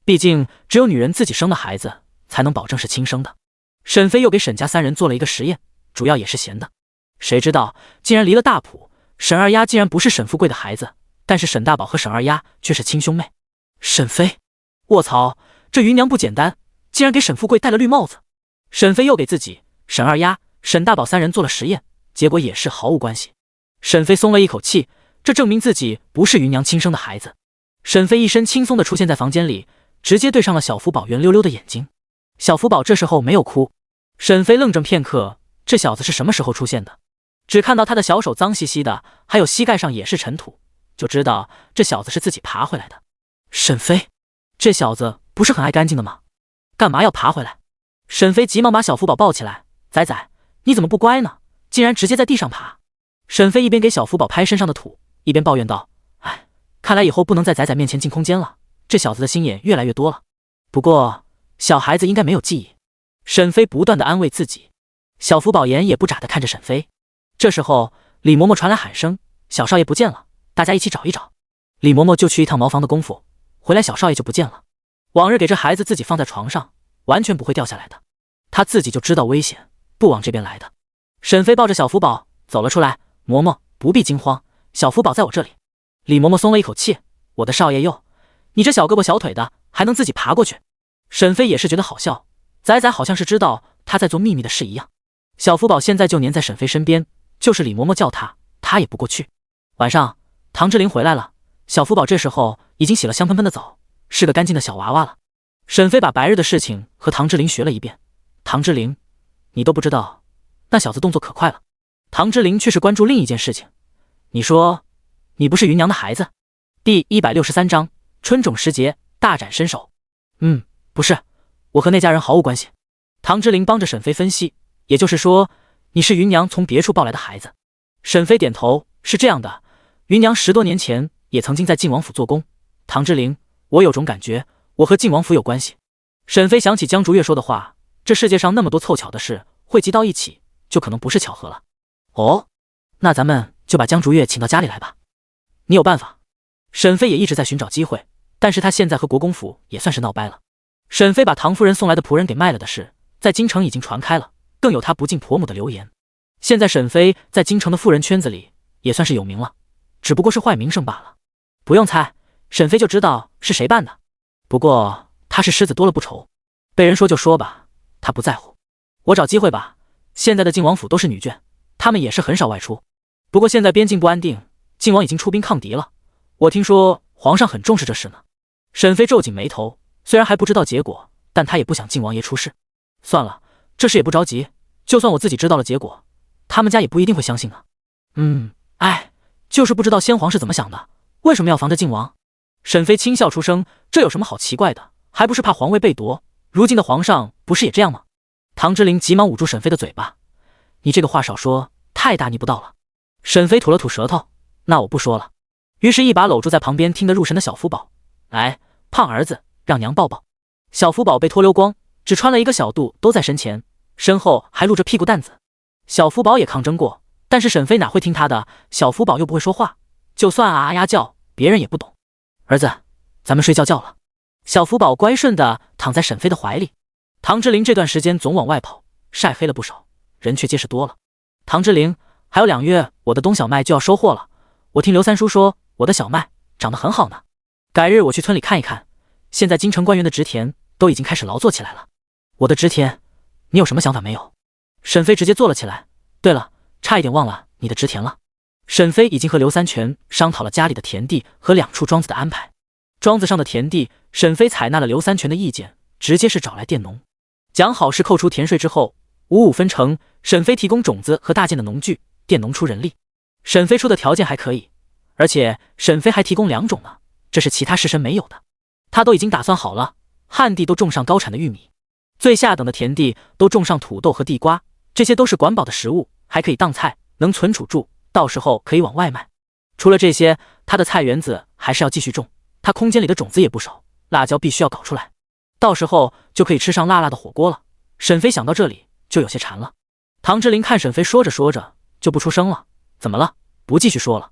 毕竟只有女人自己生的孩子才能保证是亲生的。沈飞又给沈家3人做了一个实验，主要也是闲的。谁知道竟然离了大谱，沈二丫竟然不是沈富贵的孩子，但是沈大宝和沈二丫却是亲兄妹。沈飞，卧槽，这芸娘不简单，竟然给沈富贵戴了绿帽子。沈飞又给自己、沈二丫、沈大宝3人做了实验，结果也是毫无关系。沈飞松了一口气，这证明自己不是芸娘亲生的孩子。沈飞一身轻松地出现在房间里，直接对上了小福宝圆溜溜的眼睛。小福宝这时候没有哭。沈飞愣怔片刻，这小子是什么时候出现的？只看到他的小手脏兮兮的，还有膝盖上也是尘土，就知道这小子是自己爬回来的。沈飞，这小子不是很爱干净的吗？干嘛要爬回来？沈飞急忙把小福宝抱起来：“仔仔，你怎么不乖呢？竟然直接在地上爬。”沈飞一边给小福宝拍身上的土，一边抱怨道：“哎，看来以后不能在仔仔面前进空间了，这小子的心眼越来越多了。不过小孩子应该没有记忆。”沈飞不断地安慰自己。小福宝眼也不眨地看着沈飞。这时候李嬷嬷传来喊声：“小少爷不见了，大家一起找一找。”李嬷嬷就去一趟茅房的功夫，回来小少爷就不见了。往日给这孩子自己放在床上，完全不会掉下来的，他自己就知道危险，不往这边来的。沈飞抱着小福宝走了出来：“嬷嬷不必惊慌，小福宝在我这里。”李嬷嬷松了一口气：“我的少爷哟，你这小胳膊小腿的还能自己爬过去？”沈飞也是觉得好笑，仔仔好像是知道他在做秘密的事一样。小福宝现在就黏在沈飞身边，就是李嬷嬷叫他，他也不过去。晚上，唐之琳回来了，小福宝这时候已经洗了香喷喷的澡，是个干净的小娃娃了。沈飞把白日的事情和唐之琳学了一遍。唐之琳，你都不知道，那小子动作可快了。唐之琳却是关注另一件事情。你说，你不是芸娘的孩子？第163章，春种时节，大展身手。不是，我和那家人毫无关系。唐之琳帮着沈飞分析，也就是说，你是芸娘从别处抱来的孩子。沈飞点头，是这样的，芸娘10多年前也曾经在晋王府做工。唐之琳，我有种感觉，我和晋王府有关系。沈飞想起江竹月说的话，这世界上那么多凑巧的事，汇集到一起，就可能不是巧合了。哦，那咱们就把江竹月请到家里来吧。你有办法？沈飞也一直在寻找机会，但是他现在和国公府也算是闹掰了。沈飞把唐夫人送来的仆人给卖了的事，在京城已经传开了，更有他不敬婆母的流言。现在沈飞在京城的富人圈子里也算是有名了，只不过是坏名声罢了。不用猜，沈飞就知道是谁办的。不过他是狮子多了不愁，被人说就说吧，他不在乎。我找机会吧，现在的晋王府都是女眷，他们也是很少外出。不过现在边境不安定，晋王已经出兵抗敌了，我听说皇上很重视这事呢。沈飞皱紧眉头，虽然还不知道结果，但他也不想晋王爷出事。算了，这事也不着急，就算我自己知道了结果，他们家也不一定会相信啊。就是不知道先皇是怎么想的，为什么要防着晋王？沈飞轻笑出声，这有什么好奇怪的，还不是怕皇位被夺，如今的皇上不是也这样吗？唐之琳急忙捂住沈飞的嘴巴，你这个话少说，太大逆不道了。沈飞吐了吐舌头，那我不说了。于是一把搂住在旁边听得入神的小福宝，来，胖儿子，让娘抱抱。小福宝被脱溜光，只穿了一个小肚，都在身前，身后还露着屁股蛋子。小福宝也抗争过，但是沈飞哪会听他的，小福宝又不会说话，就算啊呀叫，别人也不懂。儿子，咱们睡觉觉了。小福宝乖顺地躺在沈飞的怀里。唐之琳这段时间总往外跑，晒黑了不少，人却结实多了。唐之琳，还有2月我的冬小麦就要收获了，我听刘三叔说我的小麦长得很好呢，改日我去村里看一看。现在京城官员的植田都已经开始劳作起来了。我的植田，你有什么想法没有？沈飞直接坐了起来。对了，差一点忘了你的植田了。沈飞已经和刘三全商讨了家里的田地和2处庄子的安排。庄子上的田地，沈飞采纳了刘三全的意见，直接是找来佃农，讲好是扣除田税之后，5-5分成，沈飞提供种子和大件的农具，佃农出人力。沈飞出的条件还可以，而且沈飞还提供2种呢，这是其他士绅没有的。他都已经打算好了，旱地都种上高产的玉米，最下等的田地都种上土豆和地瓜，这些都是管饱的食物，还可以当菜，能存储住，到时候可以往外卖。除了这些，他的菜园子还是要继续种，他空间里的种子也不少，辣椒必须要搞出来，到时候就可以吃上辣辣的火锅了。沈飞想到这里就有些馋了。唐之琳看沈飞说着说着就不出声了，怎么了？不继续说了。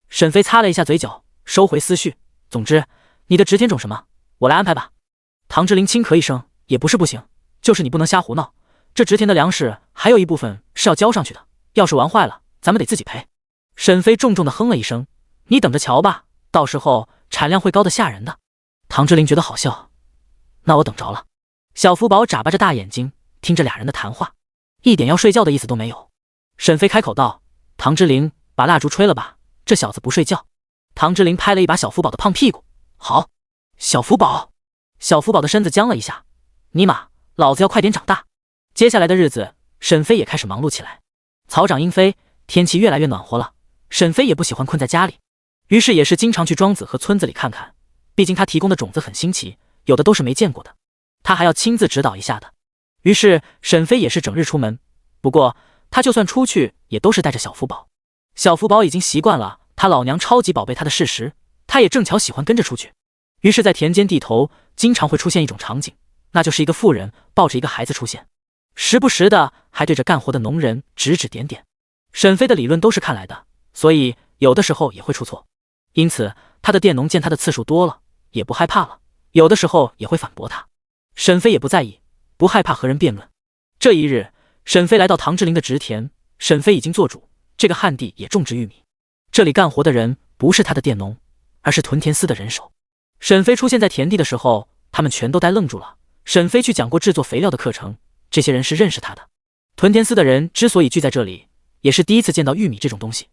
沈飞擦了一下嘴角，收回思绪。总之，你的植田种什么，我来安排吧。唐之琳轻咳一声，也不是不行，就是你不能瞎胡闹。这植田的粮食还有一部分是要交上去的，要是玩坏了，咱们得自己赔。沈飞重重的哼了一声，你等着瞧吧，到时候产量会高得吓人的。唐之琳觉得好笑，那我等着了。小福宝眨巴着大眼睛听着俩人的谈话，一点要睡觉的意思都没有。沈飞开口道，唐之琳，把蜡烛吹了吧，这小子不睡觉。唐之琳拍了一把小福宝的胖屁股，好。小福宝，小福宝的身子僵了一下，尼玛，老子要快点长大。接下来的日子，沈飞也开始忙碌起来。草长莺飞，天气越来越暖和了，沈飞也不喜欢困在家里，于是也是经常去庄子和村子里看看，毕竟他提供的种子很新奇，有的都是没见过的，他还要亲自指导一下的。于是沈飞也是整日出门，不过他就算出去也都是带着小福宝。小福宝已经习惯了他老娘超级宝贝他的事实，他也正巧喜欢跟着出去。于是在田间地头经常会出现一种场景，那就是一个妇人抱着一个孩子出现，时不时的还对着干活的农人指指点点。沈飞的理论都是看来的，所以有的时候也会出错，因此他的佃农见他的次数多了也不害怕了，有的时候也会反驳他。沈飞也不在意，不害怕和人辩论。这一日，沈飞来到唐之琳的植田，沈飞已经做主，这个旱地也种植玉米，这里干活的人不是他的佃农，而是屯田司的人手。沈飞出现在田地的时候，他们全都呆愣住了。沈飞去讲过制作肥料的课程，这些人是认识他的。屯田司的人之所以聚在这里，也是第一次见到玉米这种东西。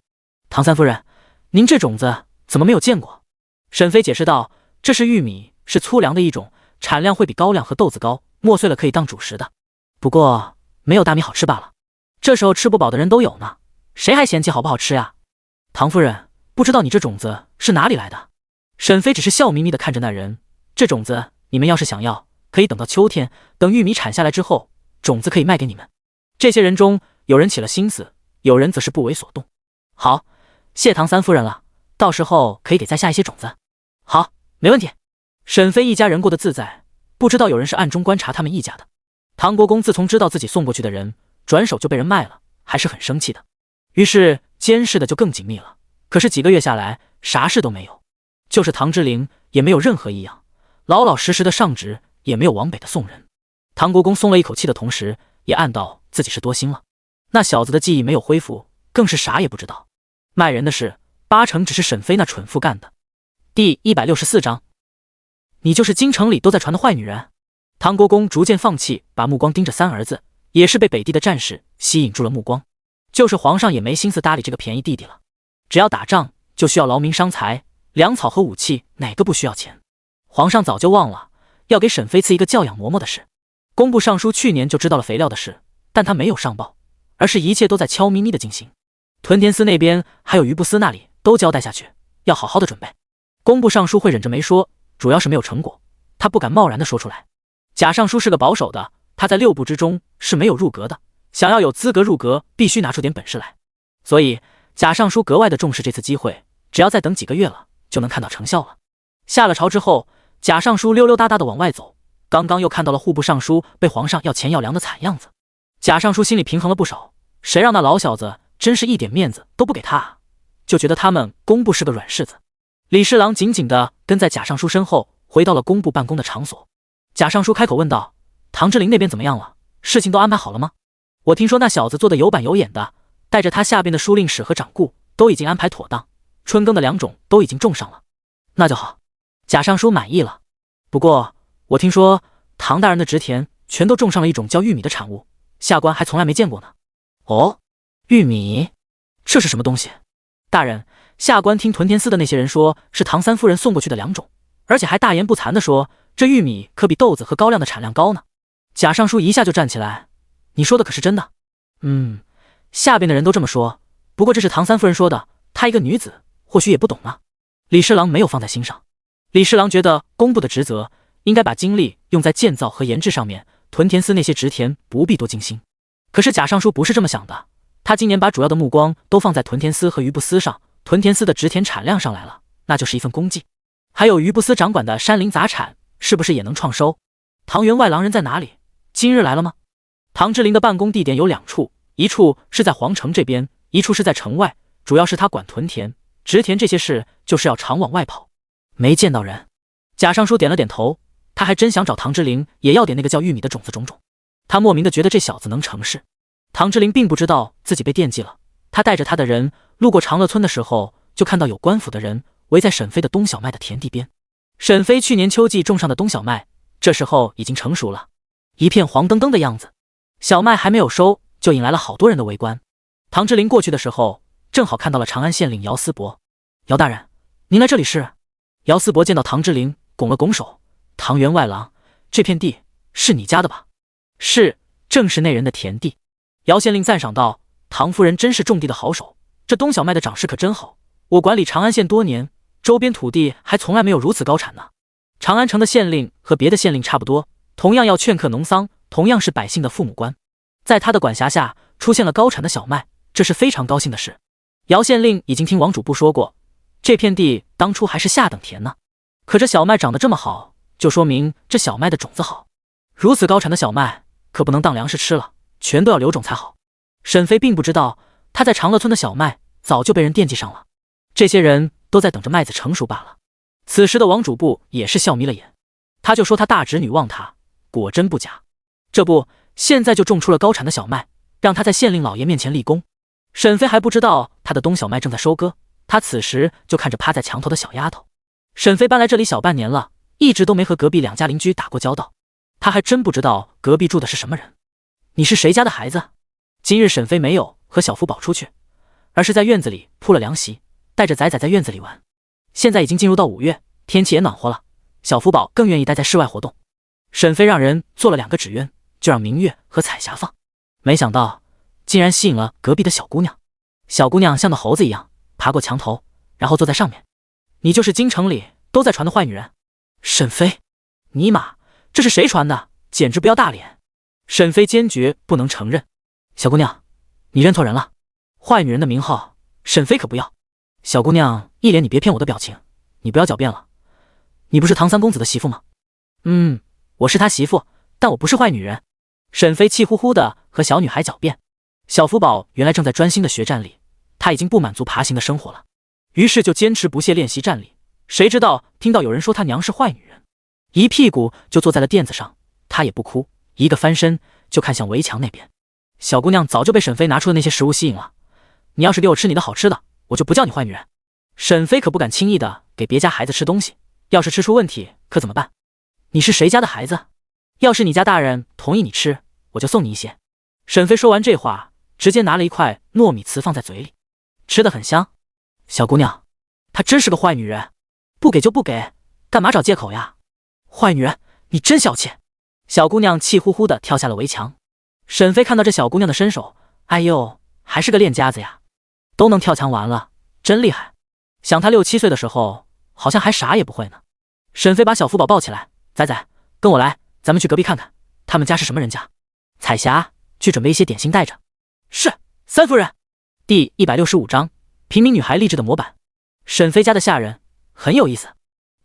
唐三夫人，您这种子怎么没有见过？沈飞解释道，这是玉米，是粗粮的一种，产量会比高粱和豆子高，磨碎了可以当主食的。不过没有大米好吃罢了。这时候吃不饱的人都有呢，谁还嫌弃好不好吃呀？唐夫人，不知道你这种子是哪里来的？沈飞只是笑眯眯地看着那人，这种子你们要是想要，可以等到秋天，等玉米产下来之后，种子可以卖给你们。这些人中有人起了心思，有人则是不为所动。好，谢唐三夫人了，到时候可以给再下一些种子。好，没问题。沈飞一家人过得自在，不知道有人是暗中观察他们一家的。唐国公自从知道自己送过去的人转手就被人卖了，还是很生气的，于是监视的就更紧密了。可是几个月下来，啥事都没有，就是唐之灵也没有任何异样，老老实实的上职，也没有往北的送人。唐国公松了一口气的同时，也暗道自己是多心了。那小子的记忆没有恢复，更是啥也不知道。卖人的事八成只是沈飞那蠢妇干的。第164章，你就是京城里都在传的坏女人。唐国公逐渐放弃，把目光盯着三儿子，也是被北地的战士吸引住了目光。就是皇上也没心思搭理这个便宜弟弟了。只要打仗就需要劳民伤财，粮草和武器哪个不需要钱？皇上早就忘了要给沈飞赐一个教养嬷嬷的事。工部尚书去年就知道了肥料的事，但他没有上报，而是一切都在悄咪咪的进行。屯田司那边还有余部司那里都交代下去，要好好的准备。工部尚书会忍着没说，主要是没有成果，他不敢贸然的说出来。贾尚书是个保守的，他在6部之中是没有入阁的，想要有资格入阁，必须拿出点本事来。所以贾尚书格外的重视这次机会，只要再等几个月了，就能看到成效了。下了朝之后，贾尚书溜溜达达的往外走，刚刚又看到了户部尚书被皇上要钱要粮的惨样子。贾尚书心里平衡了不少，谁让那老小子真是一点面子都不给他啊，就觉得他们工部是个软柿子。李侍郎紧紧地跟在贾尚书身后，回到了工部办公的场所。贾尚书开口问道，唐之灵那边怎么样了？事情都安排好了吗？我听说那小子做的有板有眼的，带着他下边的书令使和掌顾都已经安排妥当，春耕的粮种都已经种上了。那就好，贾尚书满意了。不过我听说唐大人的植田全都种上了一种叫玉米的产物，下官还从来没见过呢。哦，玉米，这是什么东西？大人，下官听屯田司的那些人说是唐三夫人送过去的粮种，而且还大言不惭地说这玉米可比豆子和高粱的产量高呢。贾尚书一下就站起来，你说的可是真的？下边的人都这么说，不过这是唐三夫人说的，她一个女子或许也不懂呢。李侍郎没有放在心上。李侍郎觉得工部的职责应该把精力用在建造和研制上面，屯田司那些植田不必多精心。可是贾尚书不是这么想的，他今年把主要的目光都放在屯田司和余部司上，屯田司的植田产量上来了，那就是一份功绩。还有余部司掌管的山林杂产是不是也能创收？唐员外郎人在哪里？今日来了吗？唐之灵的办公地点有2处，一处是在皇城这边，一处是在城外，主要是他管屯田、植田这些事，就是要常往外跑。没见到人。贾尚书点了点头，他还真想找唐之灵也要点那个叫玉米的种子种种。他莫名的觉得这小子能成事。唐之灵并不知道自己被惦记了，他带着他的人路过长乐村的时候，就看到有官府的人围在沈飞的冬小麦的田地边。沈飞去年秋季种上的冬小麦，这时候已经成熟了，一片黄澄澄的样子。小麦还没有收，就引来了好多人的围观。唐之灵过去的时候，正好看到了长安县令姚思伯。姚大人，您来这里是？姚思伯见到唐之灵，拱了拱手，唐员外郎，这片地是你家的吧？是，正是那人的田地。姚县令赞赏道，唐夫人真是种地的好手，这冬小麦的长势可真好，我管理长安县多年，周边土地还从来没有如此高产呢。长安城的县令和别的县令差不多，同样要劝课农桑，同样是百姓的父母官，在他的管辖下出现了高产的小麦，这是非常高兴的事。姚县令已经听王主簿说过，这片地当初还是下等田呢，可这小麦长得这么好，就说明这小麦的种子好。如此高产的小麦可不能当粮食吃了，全都要留种才好。沈飞并不知道他在长乐村的小麦早就被人惦记上了，这些人都在等着麦子成熟罢了。此时的王主簿也是笑眯了眼，他就说他大侄女忘他，果真不假。这不，现在就种出了高产的小麦，让他在县令老爷面前立功。沈飞还不知道他的冬小麦正在收割，他此时就看着趴在墙头的小丫头。沈飞搬来这里小半年了，一直都没和隔壁2家邻居打过交道，他还真不知道隔壁住的是什么人。你是谁家的孩子？今日沈飞没有和小福宝出去，而是在院子里铺了凉席，带着仔仔在院子里玩。现在已经进入到5月，天气也暖和了，小福宝更愿意待在室外活动。沈飞让人做了2个纸鸢，就让明月和彩霞放，没想到竟然吸引了隔壁的小姑娘。小姑娘像个猴子一样爬过墙头，然后坐在上面。你就是京城里都在传的坏女人？沈飞，尼玛，这是谁传的？简直不要大脸！沈飞坚决不能承认。小姑娘，你认错人了，坏女人的名号沈飞可不要。小姑娘一脸你别骗我的表情，你不要狡辩了，你不是唐三公子的媳妇吗？我是他媳妇，但我不是坏女人。沈飞气呼呼的和小女孩狡辩。小福宝原来正在专心的学站立，他已经不满足爬行的生活了，于是就坚持不懈练习站立。谁知道听到有人说他娘是坏女人，一屁股就坐在了垫子上，他也不哭，一个翻身就看向围墙那边。小姑娘早就被沈飞拿出的那些食物吸引了，你要是给我吃你的好吃的，我就不叫你坏女人。沈飞可不敢轻易的给别家孩子吃东西，要是吃出问题可怎么办？你是谁家的孩子？要是你家大人同意你吃，我就送你一些。沈飞说完这话，直接拿了一块糯米糍放在嘴里，吃得很香。小姑娘，她真是个坏女人，不给就不给，干嘛找借口呀？坏女人，你真小气！小姑娘气呼呼的跳下了围墙。沈飞看到这小姑娘的身手，哎呦，还是个练家子呀，都能跳墙完了，真厉害。想她6、7岁的时候，好像还啥也不会呢。沈飞把小福宝抱起来，仔仔，跟我来，咱们去隔壁看看，他们家是什么人家。彩霞，去准备一些点心带着。是，三夫人。第165章，平民女孩励志的模板。沈飞家的下人很有意思，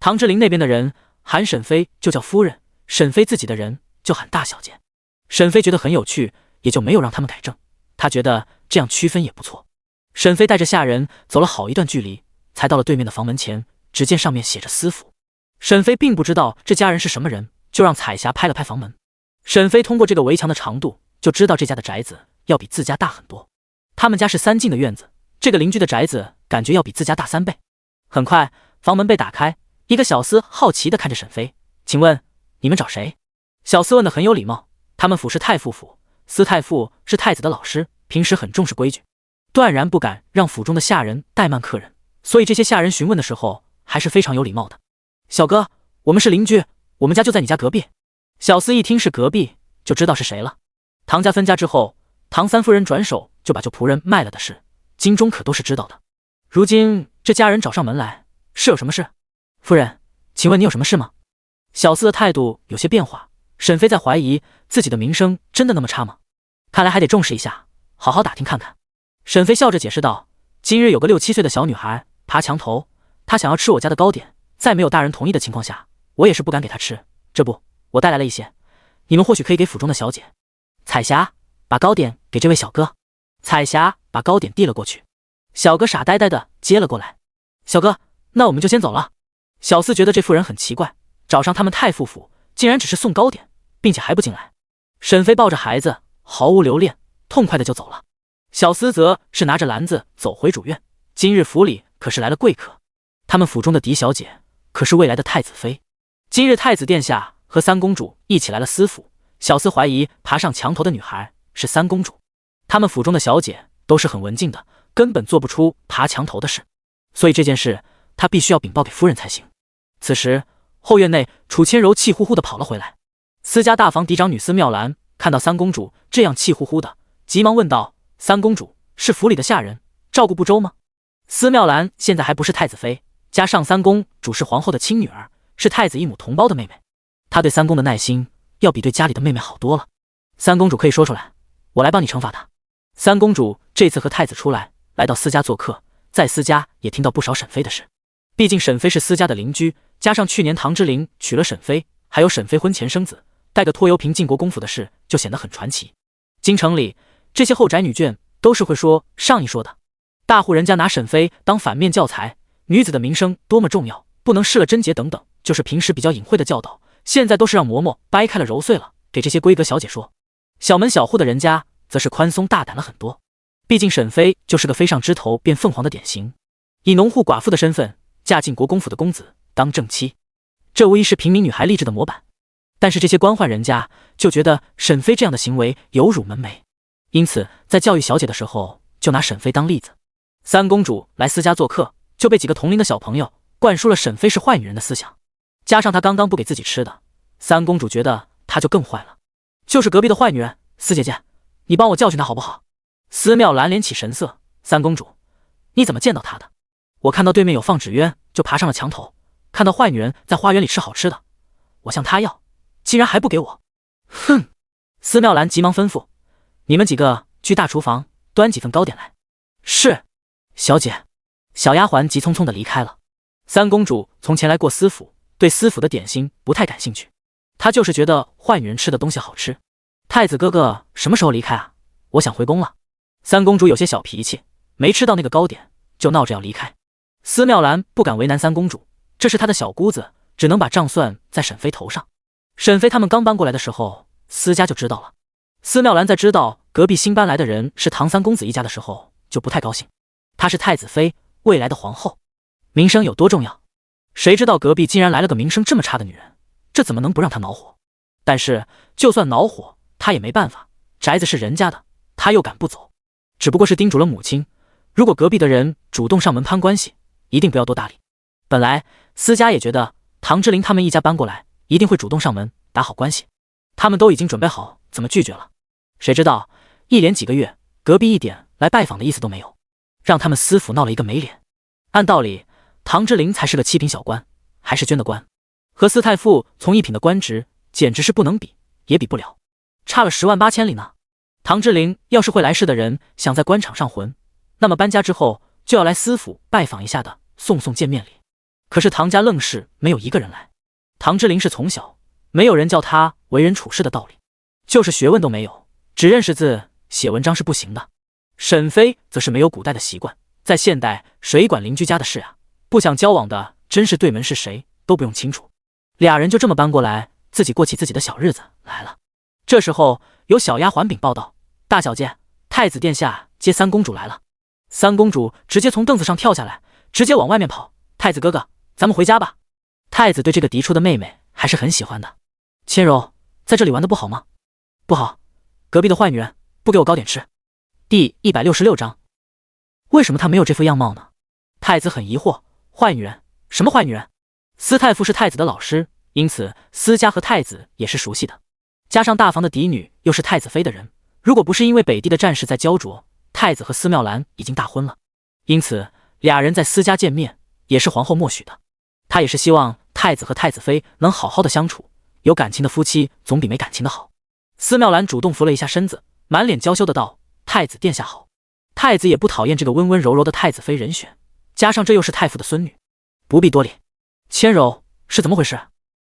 唐之琳那边的人喊沈飞就叫夫人，沈飞自己的人就喊大小姐。沈飞觉得很有趣，也就没有让他们改正，他觉得这样区分也不错。沈飞带着下人走了好一段距离，才到了对面的房门前，只见上面写着司府。沈飞并不知道这家人是什么人，就让彩霞拍了拍房门。沈飞通过这个围墙的长度，就知道这家的宅子要比自家大很多。他们家是3进的院子，这个邻居的宅子感觉要比自家大3倍。很快，房门被打开，一个小厮好奇地看着沈飞，请问你们找谁？小厮问得很有礼貌，他们府是太傅府，司太傅是太子的老师，平时很重视规矩，断然不敢让府中的下人怠慢客人，所以这些下人询问的时候还是非常有礼貌的。小哥，我们是邻居，我们家就在你家隔壁。小厮一听是隔壁，就知道是谁了。唐家分家之后，唐三夫人转手就把旧仆人卖了的事，京中可都是知道的。如今这家人找上门来，是有什么事？夫人，请问你有什么事吗？小厮的态度有些变化，沈飞在怀疑自己的名声真的那么差吗？看来还得重视一下，好好打听看看。沈飞笑着解释道，今日有个6、7岁的小女孩爬墙头，她想要吃我家的糕点，在没有大人同意的情况下，我也是不敢给她吃，这不，我带来了一些，你们或许可以给府中的小姐。彩霞，把糕点给这位小哥。彩霞把糕点递了过去，小哥傻呆呆的接了过来。小哥，那我们就先走了。小厮觉得这妇人很奇怪，找上他们太傅府，竟然只是送糕点，并且还不进来。沈飞抱着孩子，毫无留恋，痛快的就走了。小厮则是拿着篮子走回主院，今日府里可是来了贵客，他们府中的嫡小姐可是未来的太子妃。今日太子殿下和三公主一起来了司府，小厮怀疑爬上墙头的女孩是三公主。他们府中的小姐都是很文静的，根本做不出爬墙头的事，所以这件事他必须要禀报给夫人才行。此时后院内，楚千柔气呼呼的跑了回来。司家大房嫡长女司妙兰看到三公主这样气呼呼的，急忙问道：三公主是府里的下人，照顾不周吗？司妙兰现在还不是太子妃，加上三公主是皇后的亲女儿，是太子一母同胞的妹妹，她对三公的耐心要比对家里的妹妹好多了。三公主可以说出来，我来帮你惩罚她。三公主这次和太子出来到司家做客，在司家也听到不少沈飞的事，毕竟沈飞是司家的邻居，加上去年唐之琳娶了沈飞，还有沈飞婚前生子带个拖油瓶进国公府的事，就显得很传奇。京城里这些后宅女眷都是会说上一说的，大户人家拿沈飞当反面教材，女子的名声多么重要，不能失了贞洁等等，就是平时比较隐晦的教导，现在都是让嬷嬷掰开了揉碎了给这些闺阁小姐说。小门小户的人家则是宽松大胆了很多，毕竟沈飞就是个飞上枝头变凤凰的典型，以农户寡妇的身份嫁进国公府的公子当正妻，这无疑是平民女孩励志的模板。但是这些官宦人家就觉得沈飞这样的行为有辱门楣，因此在教育小姐的时候，就拿沈妃当例子。三公主来私家做客，就被几个同龄的小朋友灌输了沈妃是坏女人的思想，加上她刚刚不给自己吃的，三公主觉得她就更坏了。就是隔壁的坏女人，四姐姐，你帮我教训她好不好？司妙兰脸起神色，三公主，你怎么见到她的？我看到对面有放纸鸢，就爬上了墙头，看到坏女人在花园里吃好吃的，我向她要，竟然还不给我。哼！司妙兰急忙吩咐，你们几个去大厨房端几份糕点来。是，小姐。小丫鬟急匆匆地离开了。三公主从前来过司府，对司府的点心不太感兴趣，她就是觉得坏女人吃的东西好吃。太子哥哥什么时候离开啊？我想回宫了。三公主有些小脾气，没吃到那个糕点就闹着要离开。司妙兰不敢为难三公主，这是她的小姑子，只能把账算在沈妃头上。沈妃他们刚搬过来的时候，司家就知道了。司妙兰在知道隔壁新搬来的人是唐三公子一家的时候，就不太高兴。她是太子妃，未来的皇后，名声有多重要？谁知道隔壁竟然来了个名声这么差的女人，这怎么能不让她恼火？但是就算恼火，她也没办法，宅子是人家的，她又赶不走。只不过是叮嘱了母亲，如果隔壁的人主动上门攀关系，一定不要多搭理。本来司家也觉得唐之琳他们一家搬过来，一定会主动上门打好关系，他们都已经准备好怎么拒绝了。谁知道一连几个月，隔壁一点来拜访的意思都没有，让他们司府闹了一个没脸。按道理唐之琳才是个七品小官，还是捐的官，和司太傅从一品的官职简直是不能比，也比不了，差了10万8千里呢。唐之琳要是会来事的人，想在官场上混，那么搬家之后就要来司府拜访一下的，送见面礼。可是唐家愣是没有一个人来。唐之琳是从小没有人教他为人处事的道理，就是学问都没有，只认识字写文章是不行的。沈妃则是没有古代的习惯，在现代谁管邻居家的事啊？不想交往的真是对门是谁都不用清楚。俩人就这么搬过来，自己过起自己的小日子来了。这时候有小丫鬟禀报道，大小姐，太子殿下接三公主来了。三公主直接从凳子上跳下来，直接往外面跑。太子哥哥，咱们回家吧。太子对这个嫡出的妹妹还是很喜欢的。千柔，在这里玩的不好吗？不好，隔壁的坏女人不给我糕点吃。第166章，为什么她没有这副样貌呢？太子很疑惑，坏女人？什么坏女人？司太傅是太子的老师，因此司家和太子也是熟悉的，加上大房的嫡女又是太子妃的人，如果不是因为北地的战事在焦灼，太子和司妙兰已经大婚了。因此俩人在司家见面也是皇后默许的。她也是希望太子和太子妃能好好的相处，有感情的夫妻总比没感情的好。司妙兰主动扶了一下身子，满脸娇羞的道，太子殿下好。太子也不讨厌这个温温柔柔的太子妃人选，加上这又是太傅的孙女，不必多礼。千柔，是怎么回事？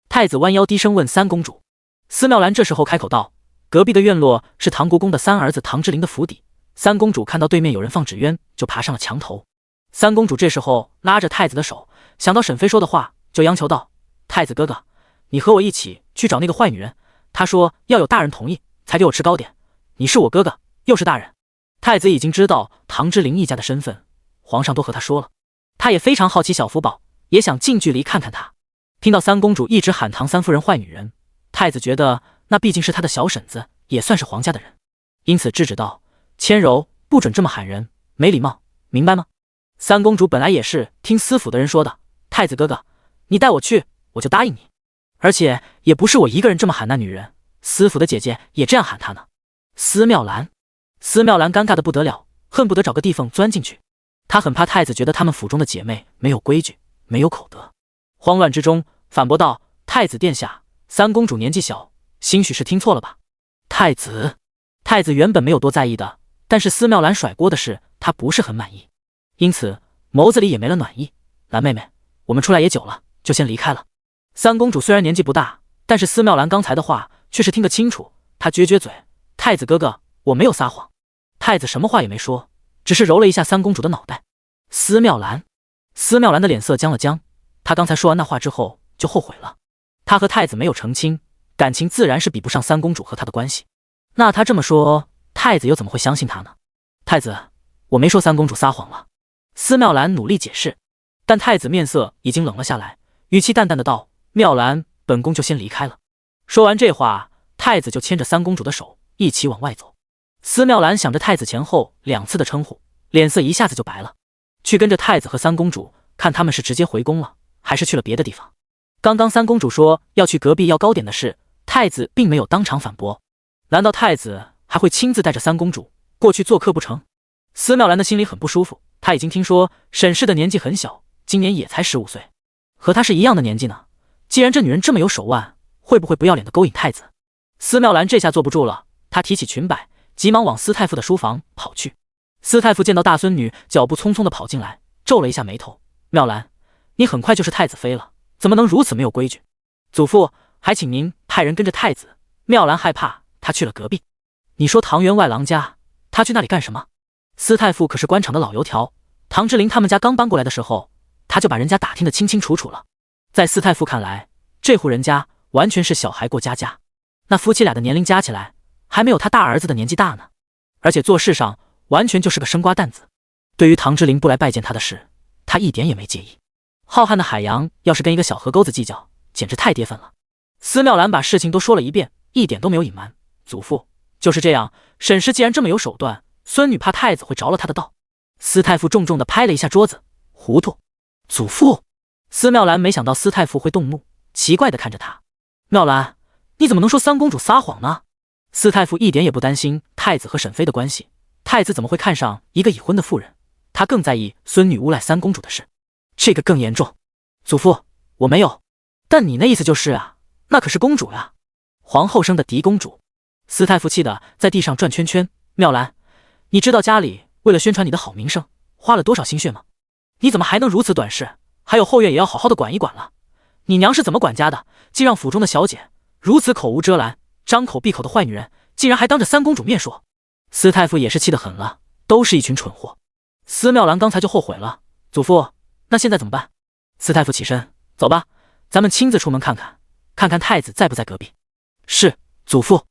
太子弯腰低声问三公主。司妙兰这时候开口道，隔壁的院落是唐国公的三儿子唐之琳的府邸，三公主看到对面有人放纸鸢，就爬上了墙头。三公主这时候拉着太子的手，想到沈妃说的话，就央求道，太子哥哥，你和我一起去找那个坏女人，她说要有大人同意才给我吃糕点，你是我哥哥，又是大人。太子已经知道唐之琳一家的身份，皇上都和他说了，他也非常好奇小福宝，也想近距离看看她。听到三公主一直喊唐三夫人坏女人，太子觉得那毕竟是他的小婶子，也算是皇家的人，因此制止道，千柔，不准这么喊人，没礼貌，明白吗？三公主本来也是听司府的人说的，太子哥哥，你带我去，我就答应你。而且也不是我一个人这么喊那女人，司府的姐姐也这样喊她呢。司妙兰。司妙兰尴尬的不得了，恨不得找个地缝钻进去。她很怕太子觉得他们府中的姐妹没有规矩，没有口德。慌乱之中反驳道，太子殿下，三公主年纪小，兴许是听错了吧。太子原本没有多在意的，但是司妙兰甩锅的事他不是很满意，因此眸子里也没了暖意。兰妹妹，我们出来也久了，就先离开了。三公主虽然年纪不大，但是司妙兰刚才的话却是听得清楚，她撅撅嘴，太子哥哥，我没有撒谎。太子什么话也没说，只是揉了一下三公主的脑袋。司妙兰的脸色僵了僵，她刚才说完那话之后就后悔了。她和太子没有成亲，感情自然是比不上三公主和她的关系。那她这么说，太子又怎么会相信她呢？太子，我没说三公主撒谎了。司妙兰努力解释，但太子面色已经冷了下来，语气淡淡的道，妙兰，本宫就先离开了。说完这话，太子就牵着三公主的手一起往外走。司妙兰想着太子前后2次的称呼，脸色一下子就白了。去跟着太子和三公主，看他们是直接回宫了，还是去了别的地方。刚刚三公主说要去隔壁要糕点的事，太子并没有当场反驳。难道太子还会亲自带着三公主过去做客不成？司妙兰的心里很不舒服，她已经听说沈氏的年纪很小，今年也才15岁，和她是一样的年纪呢。既然这女人这么有手腕，会不会不要脸的勾引太子？司妙兰这下坐不住了，她提起裙摆，急忙往司太傅的书房跑去。司太傅见到大孙女脚步匆匆的跑进来，皱了一下眉头：“妙兰，你很快就是太子妃了，怎么能如此没有规矩？祖父还请您派人跟着太子。”妙兰害怕他去了隔壁。你说唐员外郎家，他去那里干什么？司太傅可是官场的老油条，唐之琳他们家刚搬过来的时候，他就把人家打听得清清楚楚了。在司太傅看来，这户人家完全是小孩过家家，那夫妻俩的年龄加起来还没有他大儿子的年纪大呢，而且做事上完全就是个生瓜蛋子。对于唐之琳不来拜见他的事，他一点也没介意。浩瀚的海洋要是跟一个小河沟子计较，简直太跌份了。司妙兰把事情都说了一遍，一点都没有隐瞒。祖父就是这样，沈氏既然这么有手段，孙女怕太子会着了他的道。司太傅重重地拍了一下桌子：“糊涂！”祖父。司妙兰没想到司太傅会动怒，奇怪地看着他：“妙兰，你怎么能说三公主撒谎呢？”司太傅一点也不担心太子和沈妃的关系，太子怎么会看上一个已婚的妇人？他更在意孙女诬赖三公主的事，这个更严重。祖父，我没有。但你那意思就是啊，那可是公主呀，皇后生的嫡公主。司太傅气得在地上转圈圈：“妙兰，你知道家里为了宣传你的好名声，花了多少心血吗？你怎么还能如此短视？还有后院也要好好的管一管了。你娘是怎么管家的？竟让府中的小姐如此口无遮拦、张口闭口的坏女人，竟然还当着三公主面说。”司太傅也是气得很了，都是一群蠢货。司妙兰刚才就后悔了。祖父，那现在怎么办？司太傅起身：“走吧，咱们亲自出门看看，看看太子在不在隔壁。”是，祖父。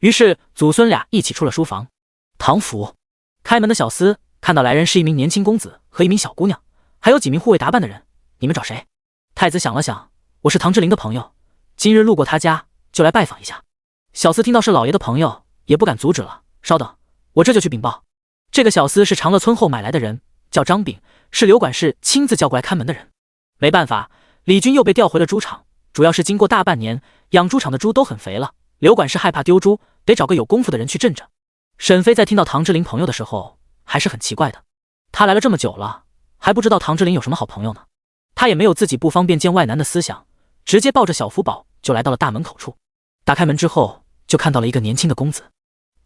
于是祖孙俩一起出了书房。唐府开门的小厮看到来人是一名年轻公子和一名小姑娘，还有几名护卫打扮的人。你们找谁？太子想了想：“我是唐之琳的朋友，今日路过他家，就来拜访一下。”小厮听到是老爷的朋友，也不敢阻止了：“稍等，我这就去禀报。”这个小厮是长乐村后买来的人，叫张炳，是刘管事亲自叫过来看门的人。没办法，李军又被调回了猪场，主要是经过大半年，养猪场的猪都很肥了，刘管事害怕丢猪，得找个有功夫的人去镇着。沈妃在听到唐之琳朋友的时候，还是很奇怪的。她来了这么久了，还不知道唐之琳有什么好朋友呢。她也没有自己不方便见外男的思想，直接抱着小福宝就来到了大门口处。打开门之后，就看到了一个年轻的公子。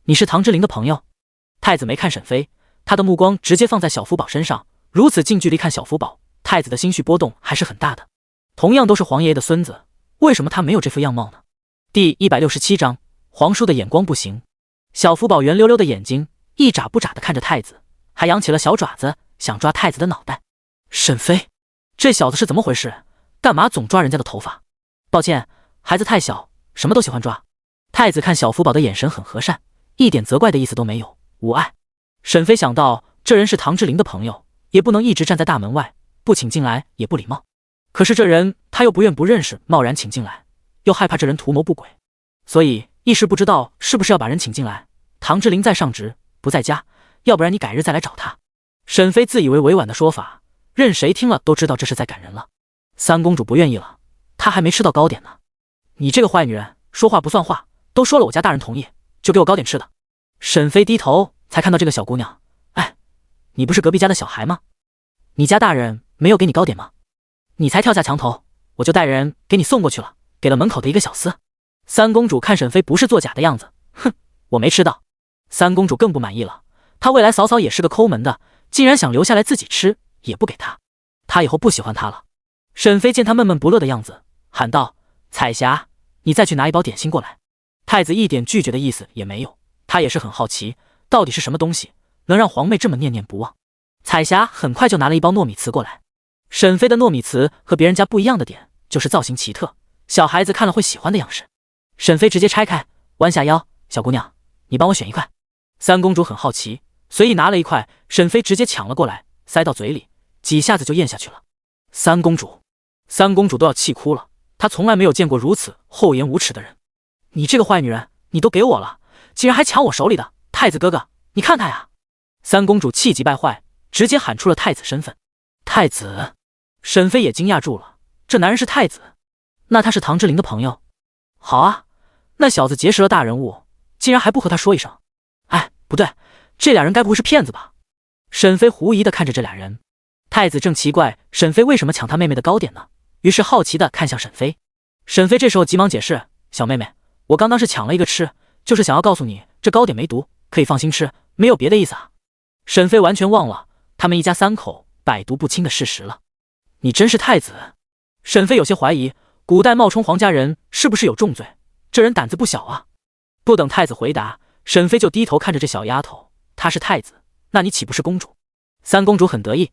你是唐之琳的朋友？太子没看沈妃，他的目光直接放在小福宝身上，如此近距离看小福宝，太子的心绪波动还是很大的。同样都是皇爷爷的孙子，为什么他没有这副样貌呢？第167章，皇叔的眼光不行。小福宝圆溜溜的眼睛一眨不眨地看着太子，还扬起了小爪子想抓太子的脑袋。沈妃，这小子是怎么回事？干嘛总抓人家的头发？抱歉，孩子太小，什么都喜欢抓。太子看小福宝的眼神很和善，一点责怪的意思都没有，无碍。沈妃想到这人是唐之琳的朋友，也不能一直站在大门外，不请进来也不礼貌。可是这人他又不愿不认识，贸然请进来，又害怕这人图谋不轨，所以一时不知道是不是要把人请进来。唐之琳在上职，不在家，要不然你改日再来找他。沈妃自以为委婉的说法，任谁听了都知道这是在赶人了。三公主不愿意了，她还没吃到糕点呢。你这个坏女人，说话不算话，都说了我家大人同意，就给我糕点吃的。沈妃低头才看到这个小姑娘，哎，你不是隔壁家的小孩吗？你家大人没有给你糕点吗？你才跳下墙头，我就带人给你送过去了，给了门口的一个小厮。三公主看沈妃不是作假的样子，哼，我没吃到。三公主更不满意了，她未来嫂嫂也是个抠门的，竟然想留下来自己吃，也不给她，她以后不喜欢她了。沈妃见她闷闷不乐的样子，喊道：“彩霞，你再去拿一包点心过来。”太子一点拒绝的意思也没有，他也是很好奇，到底是什么东西能让皇妹这么念念不忘。彩霞很快就拿了一包糯米糍过来。沈妃的糯米糍和别人家不一样的点，就是造型奇特，小孩子看了会喜欢的样式。沈妃直接拆开，弯下腰：“小姑娘，你帮我选一块。”三公主很好奇，随意拿了一块，沈妃直接抢了过来，塞到嘴里，几下子就咽下去了。三公主都要气哭了，她从来没有见过如此厚颜无耻的人。你这个坏女人，你都给我了，竟然还抢我手里的，太子哥哥，你看他呀！三公主气急败坏，直接喊出了太子身份。太子，沈飞也惊讶住了，这男人是太子，那他是唐之灵的朋友？好啊，那小子结识了大人物，竟然还不和他说一声。哎，不对，这俩人该不会是骗子吧？沈飞狐疑地看着这俩人。太子正奇怪沈飞为什么抢他妹妹的糕点呢，于是好奇地看向沈飞。沈飞这时候急忙解释，小妹妹，我刚当是抢了一个吃，就是想要告诉你这糕点没毒，可以放心吃，没有别的意思啊。沈飞完全忘了他们一家三口百毒不侵的事实了。你真是太子？沈飞有些怀疑，古代冒充皇家人是不是有重罪？这人胆子不小啊。不等太子回答，沈飞就低头看着这小丫头，她是太子，那你岂不是公主？三公主很得意，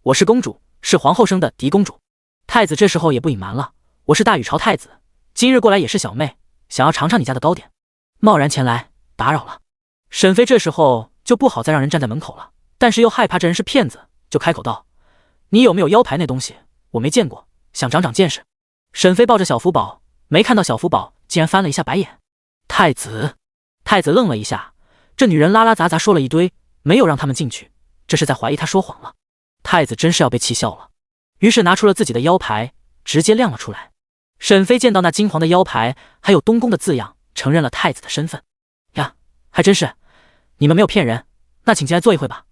我是公主，是皇后生的嫡公主。太子这时候也不隐瞒了，我是大禹朝太子，今日过来也是小妹，想要尝尝你家的糕点，贸然前来打扰了。沈飞这时候就不好再让人站在门口了，但是又害怕这人是骗子，就开口道，你有没有腰牌那东西？我没见过，想长长见识。沈飞抱着小福宝，没看到小福宝竟然翻了一下白眼。太子愣了一下，这女人拉拉杂杂说了一堆，没有让他们进去，这是在怀疑他说谎了。太子真是要被气笑了，于是拿出了自己的腰牌，直接亮了出来。沈飞见到那金黄的腰牌还有东宫的字样，承认了太子的身份。呀，还真是，你们没有骗人，那请进来坐一会吧。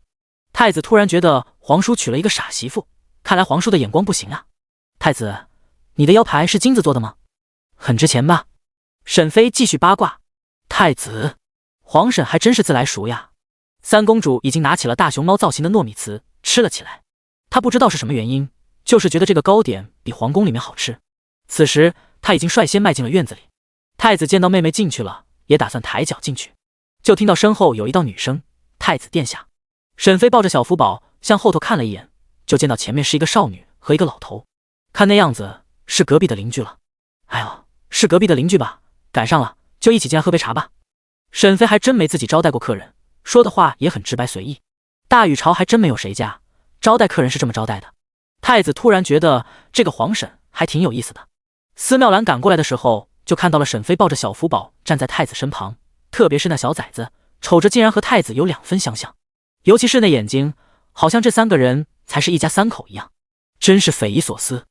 太子突然觉得皇叔娶了一个傻媳妇，看来皇叔的眼光不行啊。太子，你的腰牌是金子做的吗？很值钱吧？沈飞继续八卦。太子，皇婶还真是自来熟呀。三公主已经拿起了大熊猫造型的糯米糍吃了起来，她不知道是什么原因，就是觉得这个糕点比皇宫里面好吃。此时她已经率先迈进了院子里。太子见到妹妹进去了，也打算抬脚进去，就听到身后有一道女声，太子殿下。沈飞抱着小福宝向后头看了一眼，就见到前面是一个少女和一个老头，看那样子是隔壁的邻居了。哎呦，是隔壁的邻居吧，赶上了，就一起进来喝杯茶吧。沈飞还真没自己招待过客人，说的话也很直白随意。大禹朝还真没有谁家招待客人是这么招待的。太子突然觉得这个皇婶还挺有意思的。司妙兰赶过来的时候，就看到了沈飞抱着小福宝站在太子身旁，特别是那小崽子，瞅着竟然和太子有2分相像，尤其是那眼睛，好像这3个人才是一家3口一样，真是匪夷所思。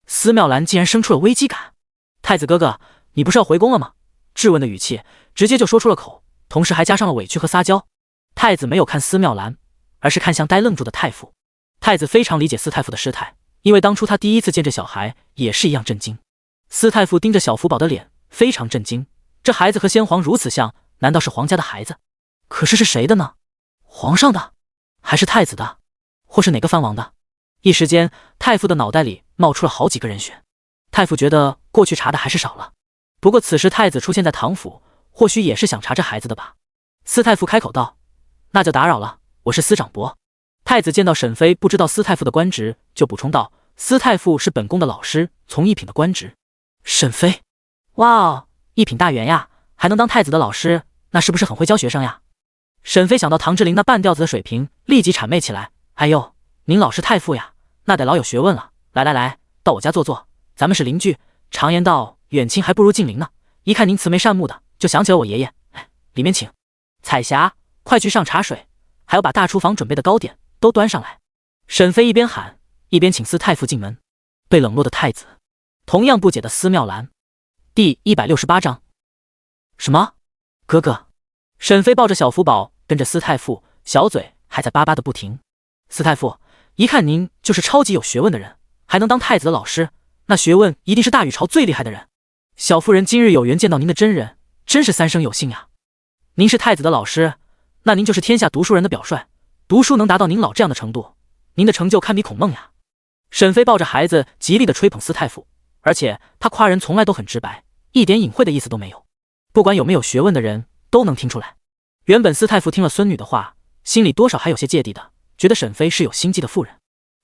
司妙兰竟然生出了危机感。太子哥哥，你不是要回宫了吗？质问的语气直接就说出了口，同时还加上了委屈和撒娇。太子没有看司妙兰，而是看向呆愣住的太傅。太子非常理解司太傅的失态，因为当初他第一次见这小孩也是一样震惊。司太傅盯着小福宝的脸，非常震惊，这孩子和先皇如此像，难道是皇家的孩子？可是是谁的呢？皇上的？还是太子的？或是哪个藩王的？一时间太傅的脑袋里冒出了好几个人选。太傅觉得过去查的还是少了，不过此时太子出现在唐府，或许也是想查这孩子的吧。司太傅开口道，那就打扰了，我是司长伯。太子见到沈飞不知道司太傅的官职，就补充道，司太傅是本宫的老师，从一品的官职。沈飞，哇哦，一品大员呀，还能当太子的老师，那是不是很会教学生呀？沈飞想到唐之灵那半吊子的水平，立即谄媚起来，哎呦，您老是太傅呀，那得老有学问了，来来来，到我家坐坐，咱们是邻居，常言道远亲还不如近邻呢，一看您慈眉善目的，就想起了我爷爷。哎，里面请。彩霞，快去上茶水，还有把大厨房准备的糕点都端上来。沈飞一边喊一边请司太傅进门。被冷落的太子，同样不解的司妙兰。第168章。什么？哥哥？沈飞抱着小福宝跟着司太傅，小嘴还在叭叭的不停。司太傅，一看您就是超级有学问的人，还能当太子的老师，那学问一定是大禹朝最厉害的人。小夫人今日有缘见到您的真人，真是三生有幸呀。您是太子的老师，那您就是天下读书人的表率，读书能达到您老这样的程度，您的成就堪比孔孟呀。沈飞抱着孩子极力的吹捧司太傅，而且他夸人从来都很直白，一点隐晦的意思都没有，不管有没有学问的人都能听出来。原本司太傅听了孙女的话，心里多少还有些芥蒂的，觉得沈飞是有心机的妇人。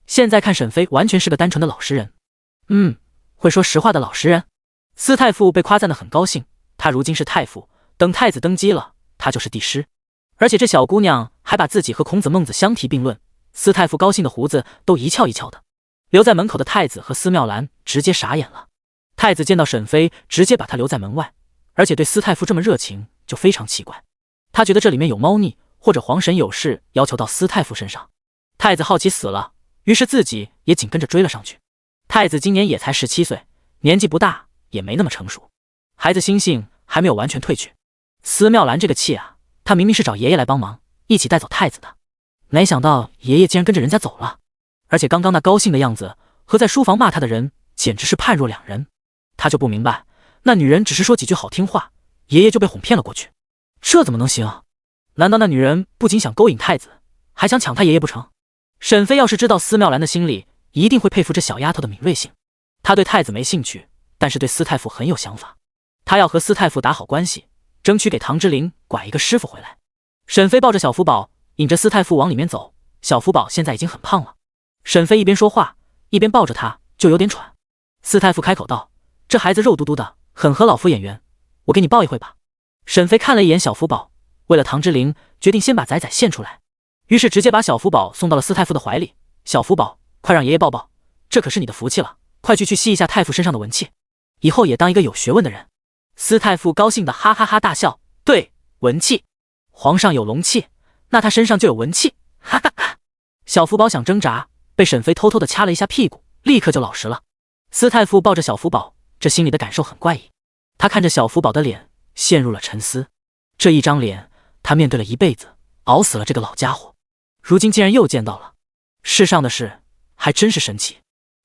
现在看沈飞完全是个单纯的老实人，会说实话的老实人。司太傅被夸赞得很高兴，他如今是太傅，等太子登基了，他就是帝师。而且这小姑娘还把自己和孔子孟子相提并论，司太傅高兴的胡子都一翘一翘的。留在门口的太子和司妙兰直接傻眼了。太子见到沈飞直接把他留在门外，而且对司太傅这么热情，就非常奇怪。他觉得这里面有猫腻，或者皇神有事要求到司太傅身上。太子好奇死了，于是自己也紧跟着追了上去。太子今年也才17岁，年纪不大，也没那么成熟，孩子心性还没有完全褪去。司妙兰这个气啊，他明明是找爷爷来帮忙，一起带走太子的，没想到爷爷竟然跟着人家走了，而且刚刚那高兴的样子和在书房骂他的人简直是判若两人。他就不明白，那女人只是说几句好听话，爷爷就被哄骗了过去，这怎么能行？难道那女人不仅想勾引太子，还想抢他爷爷不成？沈飞要是知道司妙兰的心里，一定会佩服这小丫头的敏锐性。她对太子没兴趣，但是对司太傅很有想法，她要和司太傅打好关系，争取给唐之灵拐一个师傅回来。沈飞抱着小福宝，引着司太傅往里面走。小福宝现在已经很胖了，沈飞一边说话，一边抱着他，就有点喘。司太傅开口道：“这孩子肉嘟嘟的，很合老夫眼缘，我给你抱一会吧。”沈飞看了一眼小福宝，为了唐之灵，决定先把仔仔献出来，于是直接把小福宝送到了司太傅的怀里。小福宝，快让爷爷抱抱，这可是你的福气了，快去吸一下太傅身上的文气，以后也当一个有学问的人。司太傅高兴的哈哈哈大笑，对，文气，皇上有龙气，那他身上就有文气，哈哈哈。小福宝想挣扎，被沈飞偷偷的掐了一下屁股，立刻就老实了。司太傅抱着小福宝，这心里的感受很怪异，他看着小福宝的脸，陷入了沉思。这一张脸，他面对了一辈子，熬死了这个老家伙，如今竟然又见到了。世上的事还真是神奇。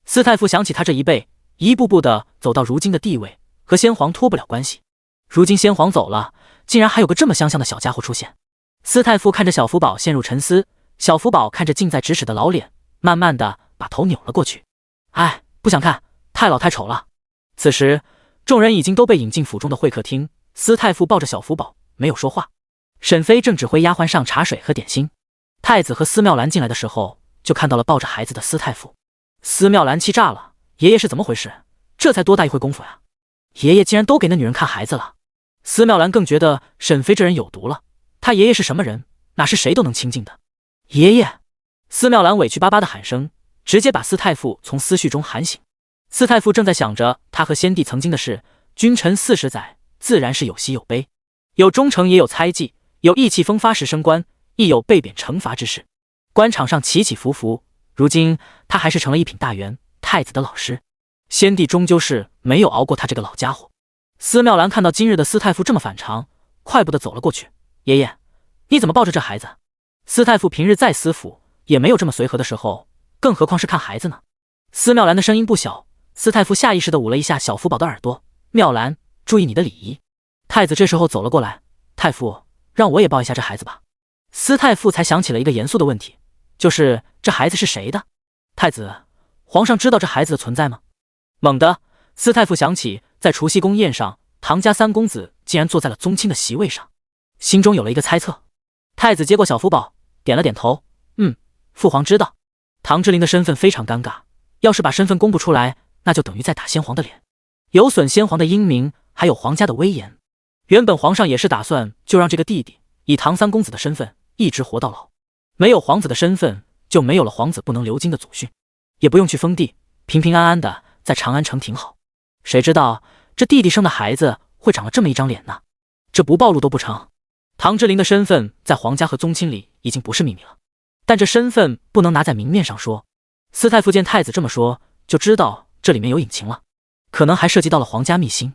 司太傅想起他这一辈，一步步的走到如今的地位，和先皇脱不了关系。如今先皇走了，竟然还有个这么香香的小家伙出现。司太傅看着小福宝陷入沉思，小福宝看着近在咫尺的老脸，慢慢的把头扭了过去。哎，不想看，太老太丑了。此时众人已经都被引进府中的会客厅，司太傅抱着小福宝没有说话。沈飞正指挥丫鬟上茶水和点心。太子和司妙兰进来的时候，就看到了抱着孩子的司太傅。司妙兰气炸了，爷爷是怎么回事？这才多大一会功夫呀，爷爷竟然都给那女人看孩子了。司妙兰更觉得沈飞这人有毒了，他爷爷是什么人，哪是谁都能亲近的。爷爷！司妙兰委屈巴巴的喊声，直接把司太傅从思绪中喊醒。司太傅正在想着他和先帝曾经的事，君臣40载，自然是有喜有悲，有忠诚也有猜忌，有意气风发时升官，亦有被贬惩罚之事。官场上起起伏伏，如今他还是成了一品大员，太子的老师。先帝终究是没有熬过他这个老家伙。司妙兰看到今日的司太傅这么反常，快步的走了过去。爷爷，你怎么抱着这孩子？司太傅平日在司府也没有这么随和的时候，更何况是看孩子呢？司妙兰的声音不小，司太傅下意识的捂了一下小福宝的耳朵。妙兰，注意你的礼仪。太子这时候走了过来，太傅，让我也抱一下这孩子吧。司太傅才想起了一个严肃的问题，就是这孩子是谁的？太子，皇上知道这孩子的存在吗？猛地，司太傅想起在除夕宫宴上，唐家三公子竟然坐在了宗亲的席位上，心中有了一个猜测。太子接过小福宝，点了点头，父皇知道。唐之灵的身份非常尴尬，要是把身份公布出来，那就等于在打先皇的脸，有损先皇的英名，还有皇家的威严。原本皇上也是打算就让这个弟弟以唐三公子的身份一直活到老，没有皇子的身份，就没有了皇子不能流经的祖训，也不用去封地，平平安安的在长安城挺好。谁知道这弟弟生的孩子会长了这么一张脸呢？这不暴露都不成。唐之灵的身份在皇家和宗亲里已经不是秘密了，但这身份不能拿在明面上说。司太傅见太子这么说，就知道这里面有隐情了，可能还涉及到了皇家秘辛。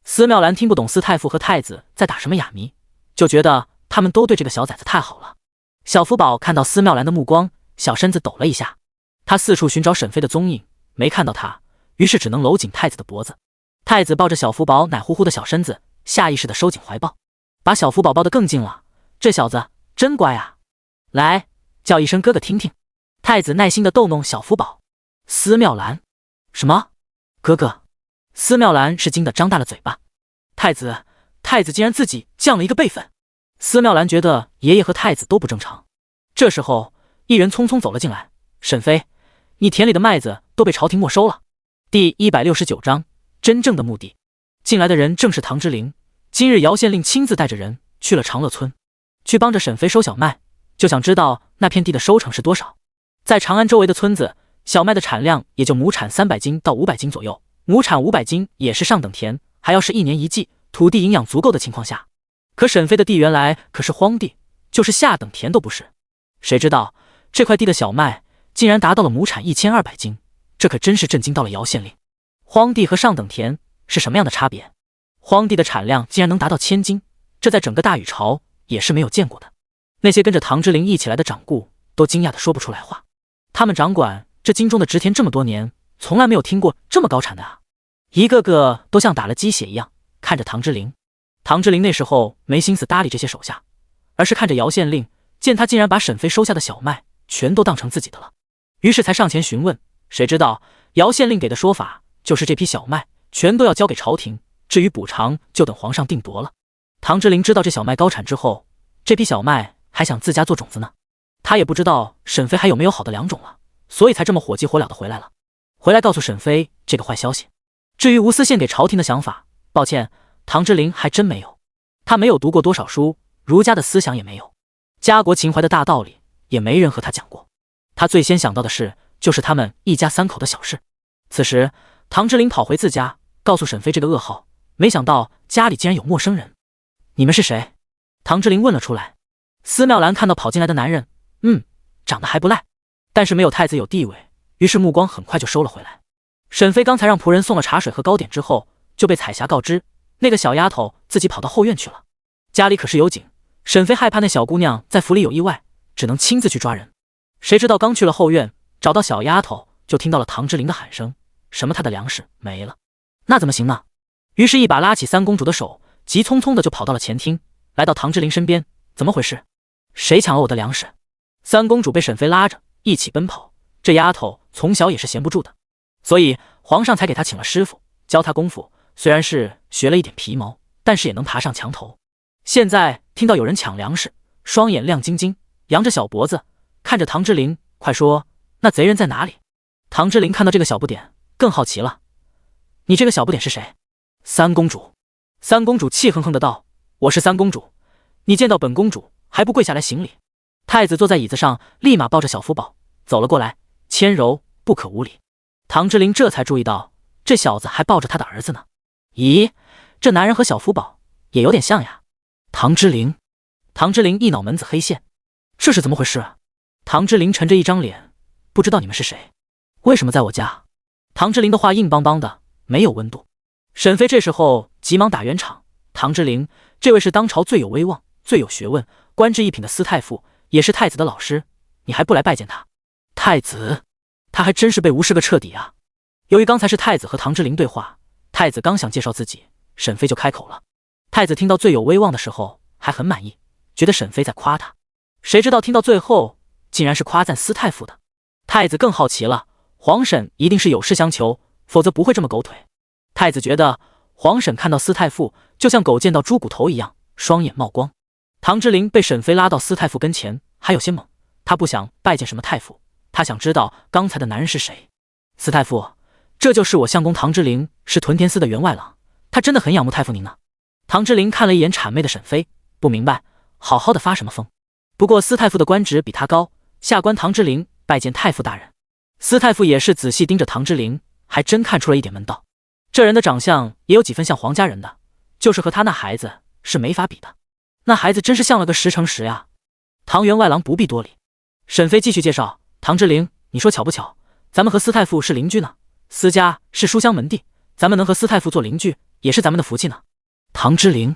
司妙兰听不懂司太傅和太子在打什么哑谜，就觉得他们都对这个小崽子太好了。小福宝看到司妙兰的目光，小身子抖了一下，他四处寻找沈飞的踪影，没看到他，于是只能搂紧太子的脖子。太子抱着小福宝奶乎乎的小身子，下意识地收紧怀抱，把小福宝抱得更近了。这小子真乖啊，来，叫一声哥哥听听。太子耐心地逗弄小福宝。司妙兰，什么？哥哥？司妙兰是惊得张大了嘴巴。太子竟然自己降了一个辈分。司妙兰觉得爷爷和太子都不正常。这时候，一人匆匆走了进来。沈飞，你田里的麦子都被朝廷没收了。第169章，真正的目的。进来的人正是唐之灵。今日姚县令亲自带着人去了长乐村，去帮着沈飞收小麦，就想知道那片地的收成是多少。在长安周围的村子，小麦的产量也就亩产300斤到500斤左右，亩产500斤也是上等田，还要是一年一季，土地营养足够的情况下。可沈飞的地原来可是荒地，就是下等田都不是。谁知道这块地的小麦竟然达到了亩产1200斤，这可真是震惊到了姚县令。荒地和上等田是什么样的差别？荒地的产量竟然能达到1000斤，这在整个大禹朝也是没有见过的。那些跟着唐之陵一起来的掌故都惊讶的说不出来话。他们掌管这京中的植田这么多年，从来没有听过这么高产的啊！一个个都像打了鸡血一样看着唐之陵。唐之陵那时候没心思搭理这些手下，而是看着姚县令，见他竟然把沈飞收下的小麦全都当成自己的了，于是才上前询问。谁知道姚县令给的说法就是这批小麦全都要交给朝廷，至于补偿就等皇上定夺了。唐之陵知道这小麦高产之后，这批小麦还想自家做种子呢，他也不知道沈飞还有没有好的良种了，所以才这么火急火燎的回来了，回来告诉沈飞这个坏消息。至于无私献给朝廷的想法，抱歉，唐之陵还真没有。他没有读过多少书，儒家的思想也没有，家国情怀的大道理也没人和他讲过。他最先想到的事就是他们一家3口的小事。此时唐之陵跑回自家，告诉沈飞这个噩耗，没想到家里竟然有陌生人。你们是谁？唐之陵问了出来。司妙兰看到跑进来的男人，长得还不赖，但是没有太子有地位，于是目光很快就收了回来。沈飞刚才让仆人送了茶水和糕点之后，就被彩霞告知那个小丫头自己跑到后院去了。家里可是有警，沈飞害怕那小姑娘在府里有意外，只能亲自去抓人。谁知道刚去了后院，找到小丫头，就听到了唐之陵的喊声，什么他的粮食没了，那怎么行呢？于是一把拉起三公主的手，急匆匆的就跑到了前厅，来到唐之陵身边。怎么回事？谁抢了我的粮食？三公主被沈飞拉着一起奔跑，这丫头从小也是闲不住的，所以皇上才给她请了师傅教她功夫，虽然是学了一点皮毛，但是也能爬上墙头。现在听到有人抢粮食，双眼亮晶晶，扬着小脖子看着唐之陵，快说那贼人在哪里？唐之陵看到这个小不点更好奇了，你这个小不点是谁？三公主。三公主气哼哼的道，我是三公主，你见到本公主还不跪下来行礼？太子坐在椅子上，立马抱着小福宝走了过来，谦柔不可无礼。唐之陵这才注意到这小子还抱着他的儿子呢。咦，这男人和小福宝也有点像呀。唐之陵一脑门子黑线，这是怎么回事？唐之陵沉着一张脸，不知道你们是谁，为什么在我家？唐之陵的话硬邦邦的，没有温度。沈飞这时候急忙打圆场，唐之陵，这位是当朝最有威望、最有学问、官至一品的司太傅，也是太子的老师，你还不来拜见他？太子，他还真是被无视个彻底啊！由于刚才是太子和唐之陵对话，太子刚想介绍自己，沈飞就开口了。太子听到最有威望的时候还很满意，觉得沈飞在夸他，谁知道听到最后竟然是夸赞司太傅的。太子更好奇了，皇婶一定是有事相求，否则不会这么狗腿。太子觉得皇婶看到司太傅就像狗见到猪骨头一样，双眼冒光。唐之陵被沈飞拉到司太傅跟前，还有些懵，他不想拜见什么太傅，他想知道刚才的男人是谁。司太傅，这就是我相公唐之陵，是屯田司的员外郎，他真的很仰慕太傅您呢。唐之陵看了一眼谄媚的沈飞，不明白好好的发什么疯。不过司太傅的官职比他高，下官唐之陵拜见太傅大人。司太傅也是仔细盯着唐之陵，还真看出了一点门道。这人的长相也有几分像皇家人的，就是和他那孩子是没法比的。那孩子真是像了个10乘10呀。唐员外郎不必多礼。沈飞继续介绍，唐之陵，你说巧不巧，咱们和司太傅是邻居呢，司家是书香门第，咱们能和司太傅做邻居也是咱们的福气呢。唐之陵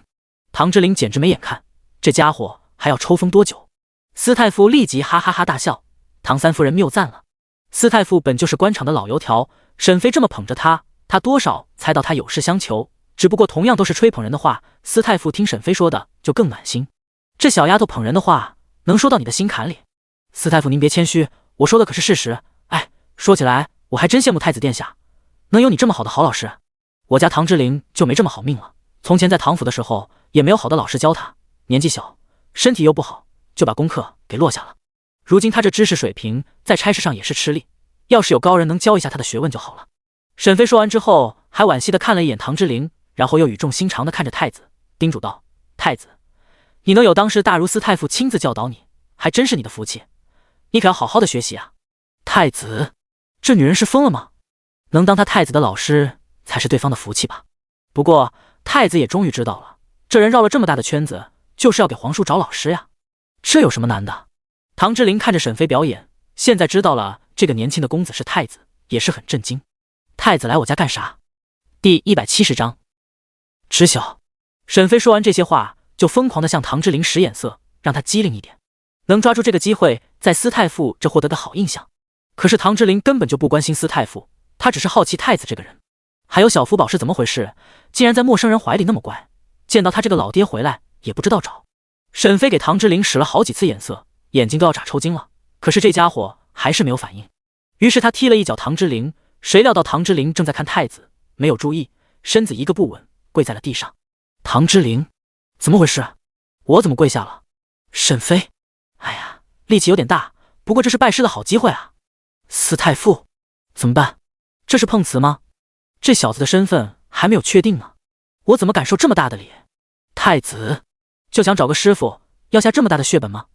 简直没眼看，这家伙还要抽风多久？司太傅立即哈哈哈大笑，唐三夫人谬赞了。司太傅本就是官场的老油条，沈飞这么捧着他多少猜到他有事相求，只不过同样都是吹捧人的话，司太傅听沈飞说的就更暖心。这小丫头捧人的话能说到你的心坎里。司太傅您别谦虚，我说的可是事实。哎，说起来我还真羡慕太子殿下能有你这么好的好老师，我家唐之陵就没这么好命了，从前在唐府的时候也没有好的老师教他，年纪小身体又不好，就把功课给落下了。如今他这知识水平在差事上也是吃力，要是有高人能教一下他的学问就好了。沈飞说完之后还惋惜地看了一眼唐之陵，然后又语重心长地看着太子，叮嘱道，太子，你能有当时大儒司太傅亲自教导你，还真是你的福气，你可要好好的学习啊。太子，这女人是疯了吗？能当他太子的老师才是对方的福气吧。不过太子也终于知道了，这人绕了这么大的圈子，就是要给皇叔找老师呀，这有什么难的？唐之琳看着沈飞表演，现在知道了这个年轻的公子是太子，也是很震惊。太子来我家干啥？第170章，知晓。沈飞说完这些话，就疯狂地向唐之琳使眼色，让他机灵一点，能抓住这个机会，在司太傅这获得个好印象。可是唐之琳根本就不关心司太傅，他只是好奇太子这个人。还有小福宝是怎么回事，竟然在陌生人怀里那么乖，见到他这个老爹回来也不知道找。沈飞给唐之琳使了好几次眼色，眼睛都要眨抽筋了，可是这家伙还是没有反应。于是他踢了一脚唐之琳，谁料到唐之琳正在看太子，没有注意，身子一个不稳，跪在了地上。唐之琳，怎么回事？我怎么跪下了？沈飞，哎呀，力气有点大，不过这是拜师的好机会啊。司太傅，怎么办？这是碰瓷吗？这小子的身份还没有确定呢，我怎么敢受这么大的礼？太子就想找个师傅，要下这么大的血本吗？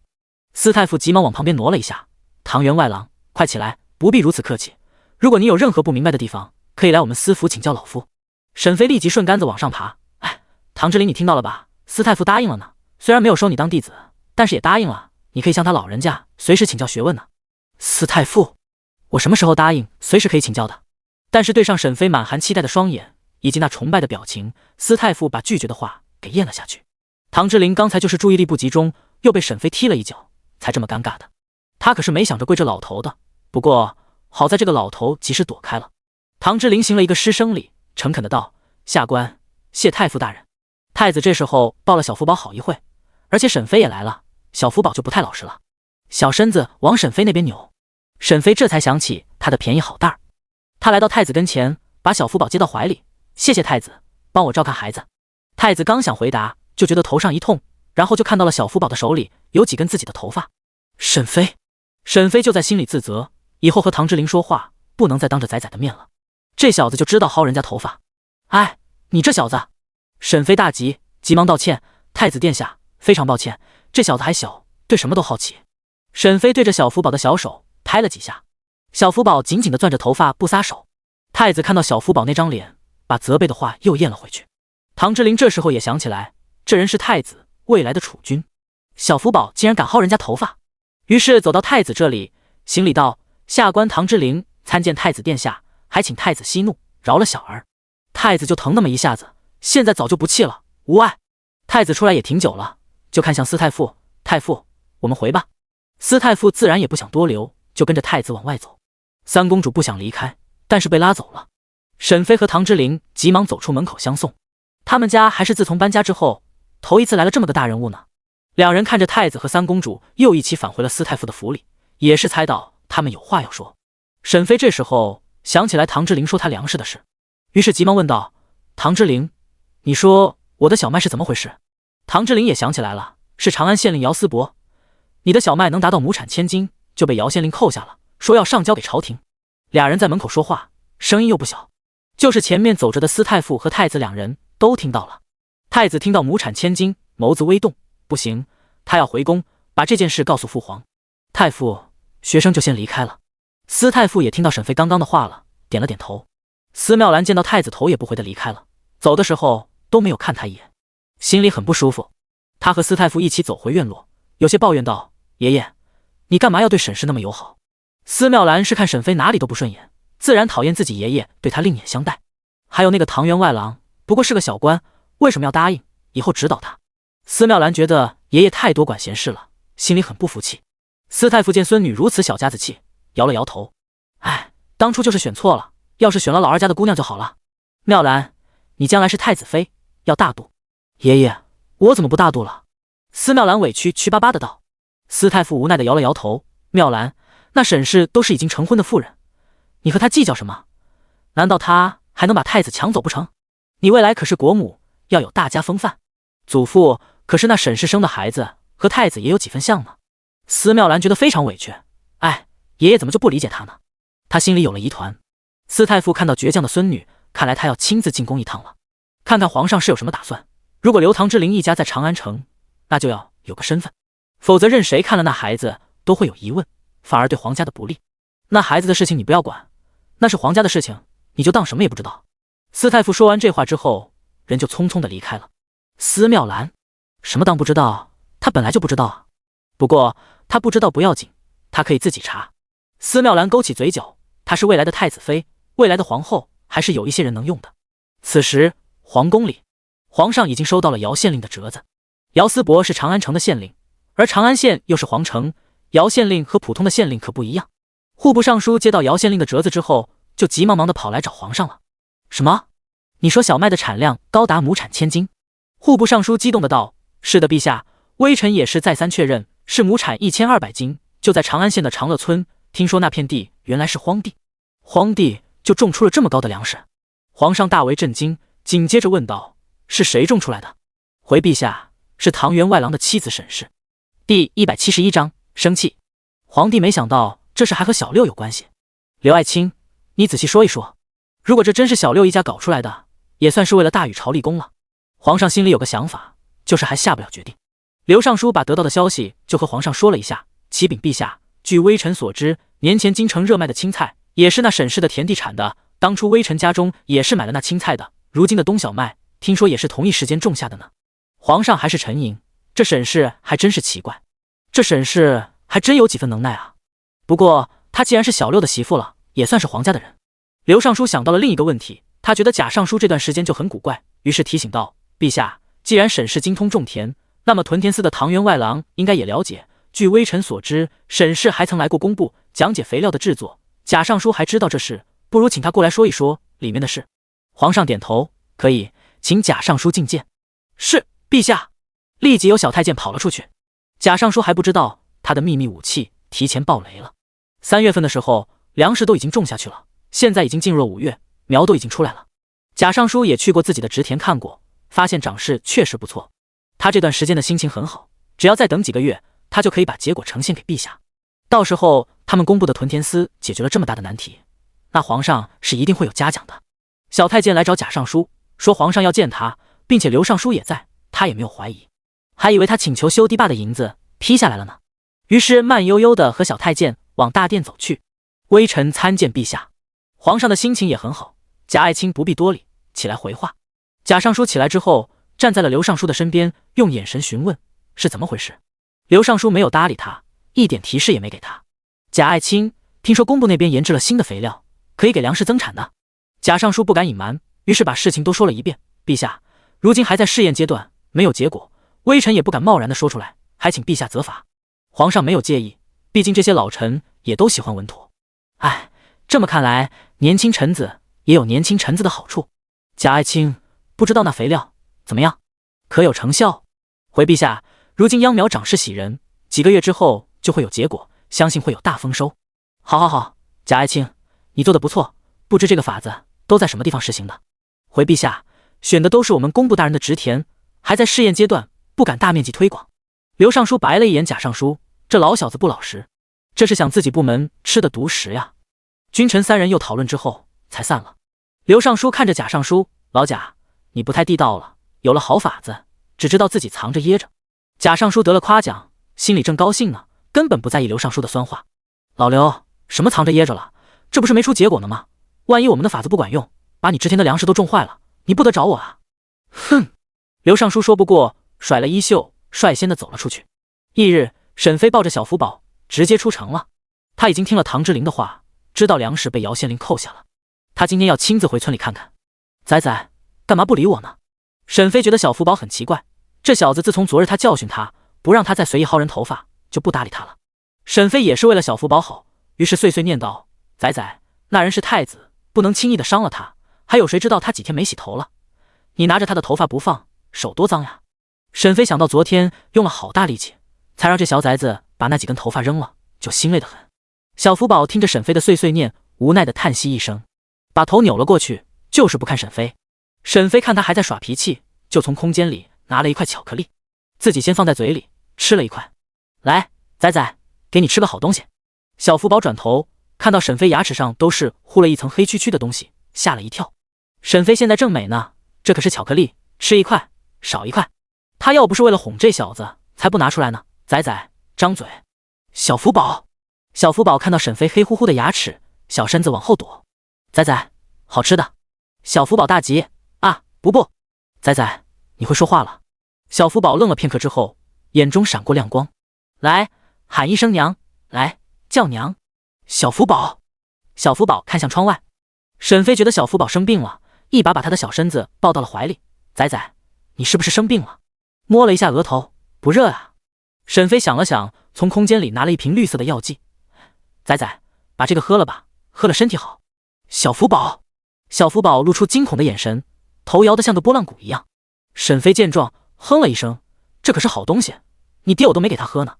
司太傅急忙往旁边挪了一下，唐员外郎，快起来，不必如此客气。如果你有任何不明白的地方，可以来我们司府请教老夫。沈飞立即顺杆子往上爬。哎，唐之琳，你听到了吧？司太傅答应了呢，虽然没有收你当弟子，但是也答应了，你可以向他老人家随时请教学问呢。司太傅，我什么时候答应随时可以请教的？但是对上沈飞满含期待的双眼以及那崇拜的表情，司太傅把拒绝的话给咽了下去。唐之琳刚才就是注意力不集中，又被沈飞踢了一脚，才这么尴尬的。他可是没想着跪这老头的，不过好在这个老头及时躲开了。唐之琳行了一个师生礼，诚恳的道：下官谢太傅大人。太子这时候抱了小福宝好一会，而且沈飞也来了，小福宝就不太老实了，小身子往沈飞那边扭。沈飞这才想起他的便宜好大儿，他来到太子跟前，把小福宝接到怀里，谢谢太子，帮我照看孩子。太子刚想回答，就觉得头上一痛，然后就看到了小福宝的手里有几根自己的头发。沈飞就在心里自责，以后和唐之琳说话不能再当着仔仔的面了，这小子就知道薅人家头发。哎，你这小子！沈飞大急，急忙道歉，太子殿下，非常抱歉，这小子还小，对什么都好奇。沈飞对着小福宝的小手拍了几下，小福宝紧紧地攥着头发不撒手。太子看到小福宝那张脸，把责备的话又咽了回去。唐之琳这时候也想起来，这人是太子未来的储君，小福宝竟然敢薅人家头发，于是走到太子这里，行礼道：下官唐之琳参见太子殿下，还请太子息怒，饶了小儿。太子就疼那么一下子，现在早就不气了，无碍。太子出来也挺久了，就看向司太傅，太傅，我们回吧。司太傅自然也不想多留，就跟着太子往外走。三公主不想离开，但是被拉走了。沈飞和唐之琳急忙走出门口相送，他们家还是自从搬家之后头一次来了这么个大人物呢。两人看着太子和三公主又一起返回了司太傅的府里，也是猜到他们有话要说。沈飞这时候想起来唐之琳说他粮食的事，于是急忙问道：唐之琳，你说我的小麦是怎么回事？唐之琳也想起来了，是长安县令姚思伯，你的小麦能达到亩产1000斤，就被姚县令扣下了，说要上交给朝廷。俩人在门口说话，声音又不小，就是前面走着的司太傅和太子两人都听到了。太子听到亩产1000斤，眸子微动，不行，他要回宫把这件事告诉父皇。太傅，学生就先离开了。司太傅也听到沈飞刚刚的话了，点了点头。司妙兰见到太子头也不回的离开了，走的时候都没有看他一眼，心里很不舒服。他和司太傅一起走回院落，有些抱怨道：爷爷，你干嘛要对沈氏那么友好？司妙兰是看沈飞哪里都不顺眼，自然讨厌自己爷爷对他另眼相待。还有那个唐员外郎，不过是个小官，为什么要答应以后指导他？司妙兰觉得爷爷太多管闲事了，心里很不服气。司太傅见孙女如此小家子气，摇了摇头：哎，当初就是选错了，要是选了老二家的姑娘就好了。妙兰，你将来是太子妃，要大度。爷爷，我怎么不大度了？司妙兰委屈屈巴巴的道。司太傅无奈的摇了摇头：妙兰，那沈氏都是已经成婚的妇人，你和她计较什么？难道她还能把太子抢走不成？你未来可是国母，要有大家风范。祖父可是那沈氏生的孩子，和太子也有几分像呢。司妙兰觉得非常委屈，哎，爷爷怎么就不理解他呢？他心里有了疑团。司太傅看到倔强的孙女，看来他要亲自进宫一趟了，看看皇上是有什么打算。如果留唐之琳一家在长安城，那就要有个身份，否则任谁看了那孩子都会有疑问，反而对皇家的不利。那孩子的事情你不要管，那是皇家的事情，你就当什么也不知道。司太傅说完这话之后，人就匆匆的离开了。司妙兰，什么当不知道？他本来就不知道啊。不过他不知道不要紧，他可以自己查。司妙兰勾起嘴角，她是未来的太子妃，未来的皇后，还是有一些人能用的。此时皇宫里，皇上已经收到了姚县令的折子。姚思伯是长安城的县令，而长安县又是皇城，姚县令和普通的县令可不一样。户部尚书接到姚县令的折子之后，就急忙忙地跑来找皇上了。什么？你说小麦的产量高达亩产1000斤？户部尚书激动的道：是的，陛下，微臣也是再三确认，是亩产1200斤，就在长安县的长乐村。听说那片地原来是荒地，荒地就种出了这么高的粮食。皇上大为震惊，紧接着问道：是谁种出来的？回陛下，是唐员外郎的妻子沈氏。第171章生气。皇帝没想到这事还和小六有关系。刘爱卿，你仔细说一说，如果这真是小六一家搞出来的，也算是为了大禹朝立功了。皇上心里有个想法，就是还下不了决定。刘尚书把得到的消息就和皇上说了一下。启禀陛下，据微臣所知，年前京城热卖的青菜也是那沈氏的田地产的，当初微臣家中也是买了那青菜的，如今的冬小麦听说也是同一时间种下的呢。皇上还是沉吟，这沈氏还真是奇怪，这沈氏还真有几分能耐啊。不过她既然是小六的媳妇了，也算是皇家的人。刘尚书想到了另一个问题，他觉得贾尚书这段时间就很古怪，于是提醒道：陛下，既然沈氏精通种田，那么屯田司的唐员外郎应该也了解。据微臣所知，沈氏还曾来过工部讲解肥料的制作，贾尚书还知道这事，不如请他过来说一说里面的事。皇上点头，可以，请贾尚书觐见。是，陛下。立即有小太监跑了出去。贾尚书还不知道他的秘密武器提前爆雷了。3月份的时候，粮食都已经种下去了，现在已经进入了5月，苗都已经出来了。贾尚书也去过自己的植田看过，发现长势确实不错。他这段时间的心情很好，只要再等几个月，他就可以把结果呈现给陛下。到时候他们工部的屯田司解决了这么大的难题，那皇上是一定会有嘉奖的。小太监来找贾尚书，说皇上要见他，并且刘尚书也在，他也没有怀疑，还以为他请求修堤坝的银子批下来了呢。于是慢悠悠的和小太监往大殿走去。微臣参见陛下。皇上的心情也很好，贾爱卿不必多礼，起来回话。贾尚书起来之后，站在了刘尚书的身边，用眼神询问是怎么回事。刘尚书没有搭理他，一点提示也没给他。贾爱卿，听说工部那边研制了新的肥料，可以给粮食增产的。贾尚书不敢隐瞒，于是把事情都说了一遍。陛下，如今还在试验阶段，没有结果，微臣也不敢贸然的说出来，还请陛下责罚。皇上没有介意，毕竟这些老臣也都喜欢稳妥。哎，这么看来，年轻臣子也有年轻臣子的好处。贾爱卿，不知道那肥料怎么样，可有成效？回陛下，如今秧苗长势喜人，几个月之后就会有结果，相信会有大丰收。好，贾爱卿，你做的不错，不知这个法子都在什么地方实行的？回陛下，选的都是我们工部大人的植田，还在试验阶段，不敢大面积推广。刘尚书白了一眼贾尚书，这老小子不老实，这是想自己部门吃的独食呀。君臣3人又讨论之后才散了。刘尚书看着贾尚书，老贾，你不太地道了，有了好法子，只知道自己藏着掖着。贾尚书得了夸奖，心里正高兴呢，根本不在意刘尚书的酸话。老刘，什么藏着掖着了？这不是没出结果呢吗？万一我们的法子不管用，把你之前的粮食都种坏了，你不得找我啊！哼！刘尚书说不过，甩了衣袖，率先的走了出去。翌日，沈飞抱着小福宝直接出城了。他已经听了唐之灵的话，知道粮食被姚县令扣下了。他今天要亲自回村里看看。仔仔，干嘛不理我呢？沈飞觉得小福宝很奇怪，这小子自从昨日他教训他，不让他再随意薅人头发，就不搭理他了。沈飞也是为了小福宝好，于是碎碎念道：仔仔，那人是太子，不能轻易的伤了他，还有谁知道他几天没洗头了？你拿着他的头发不放，手多脏呀！沈飞想到昨天用了好大力气，才让这小崽子把那几根头发扔了，就心累得很。小福宝听着沈飞的碎碎念，无奈的叹息一声，把头扭了过去，就是不看沈飞。沈飞看他还在耍脾气，就从空间里拿了一块巧克力，自己先放在嘴里吃了一块。来，仔仔，给你吃个好东西。小福宝转头看到沈飞牙齿上都是糊了一层黑黢黢的东西，吓了一跳。沈飞现在正美呢，这可是巧克力，吃一块少一块。他要不是为了哄这小子，才不拿出来呢。仔仔，张嘴。小福宝看到沈飞黑乎乎的牙齿，小身子往后躲。仔仔，好吃的。小福宝大急啊，不，仔仔，你会说话了。小福宝愣了片刻之后，眼中闪过亮光，来，喊一声娘，来，叫娘。小福宝。小福宝看向窗外，沈飞觉得小福宝生病了，一把把他的小身子抱到了怀里。仔仔，你是不是生病了？摸了一下额头，不热啊。沈飞想了想，从空间里拿了一瓶绿色的药剂。仔仔，把这个喝了吧，喝了身体好。小福宝。小福宝露出惊恐的眼神，头摇得像个拨浪鼓一样。沈飞见状，哼了一声，这可是好东西，你爹我都没给他喝呢。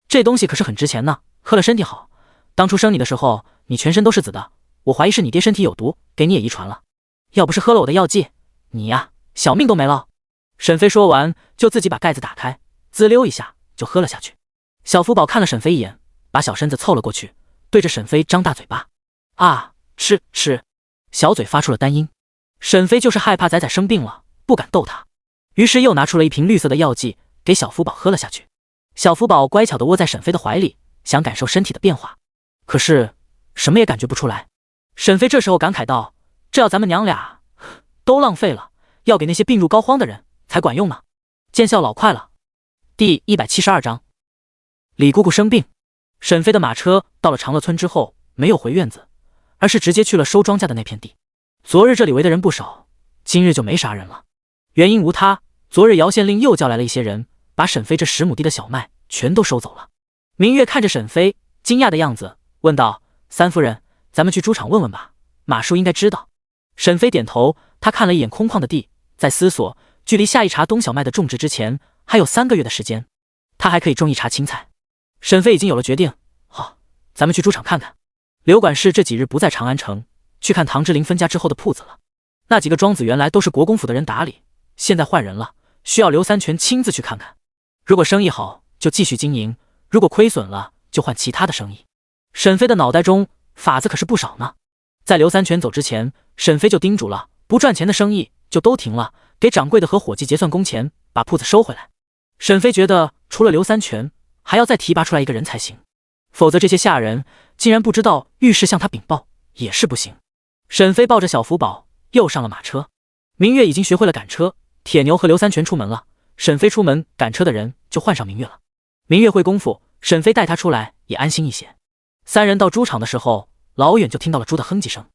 这东西可是很值钱呢，喝了身体好。当初生你的时候，你全身都是紫的，我怀疑是你爹身体有毒，给你也遗传了。要不是喝了我的药剂，你呀，小命都没了。沈飞说完，就自己把盖子打开，滋溜一下就喝了下去。小福宝看了沈飞一眼，把小身子凑了过去，对着沈飞张大嘴巴，啊，吃吃，小嘴发出了单音。沈飞就是害怕仔仔生病了，不敢逗他，于是又拿出了一瓶绿色的药剂，给小福宝喝了下去。小福宝乖巧地窝在沈飞的怀里，想感受身体的变化，可是什么也感觉不出来。沈飞这时候感慨道，这要咱们娘俩都浪费了，要给那些病入膏肓的人才管用呢，见效老快了。第172章，李姑姑生病。沈飞的马车到了长乐村之后，没有回院子，而是直接去了收庄稼的那片地。昨日这里围的人不少，今日就没啥人了。原因无他，昨日姚县令又叫来了一些人，把沈飞这10亩地的小麦全都收走了。明月看着沈飞惊讶的样子，问道，三夫人，咱们去猪场问问吧，马叔应该知道。沈飞点头，他看了一眼空旷的地，在思索，距离下一茬冬小麦的种植之前还有3个月的时间，他还可以种一茬青菜。沈飞已经有了决定，好，咱们去猪场看看。刘管事这几日不在长安城，去看唐之林分家之后的铺子了。那几个庄子原来都是国公府的人打理，现在换人了，需要刘三全亲自去看看。如果生意好就继续经营，如果亏损了就换其他的生意。沈飞的脑袋中法子可是不少呢。在刘三全走之前，沈飞就叮嘱了，不赚钱的生意就都停了，给掌柜的和伙计结算工钱，把铺子收回来。沈飞觉得除了刘三全，还要再提拔出来一个人才行，否则这些下人竟然不知道遇事向他禀报也是不行。沈飞抱着小福宝又上了马车。明月已经学会了赶车，铁牛和刘三全出门了，沈飞出门赶车的人就换上明月了。明月会功夫，沈飞带他出来也安心一些。三人到猪场的时候，老远就听到了猪的哼唧声。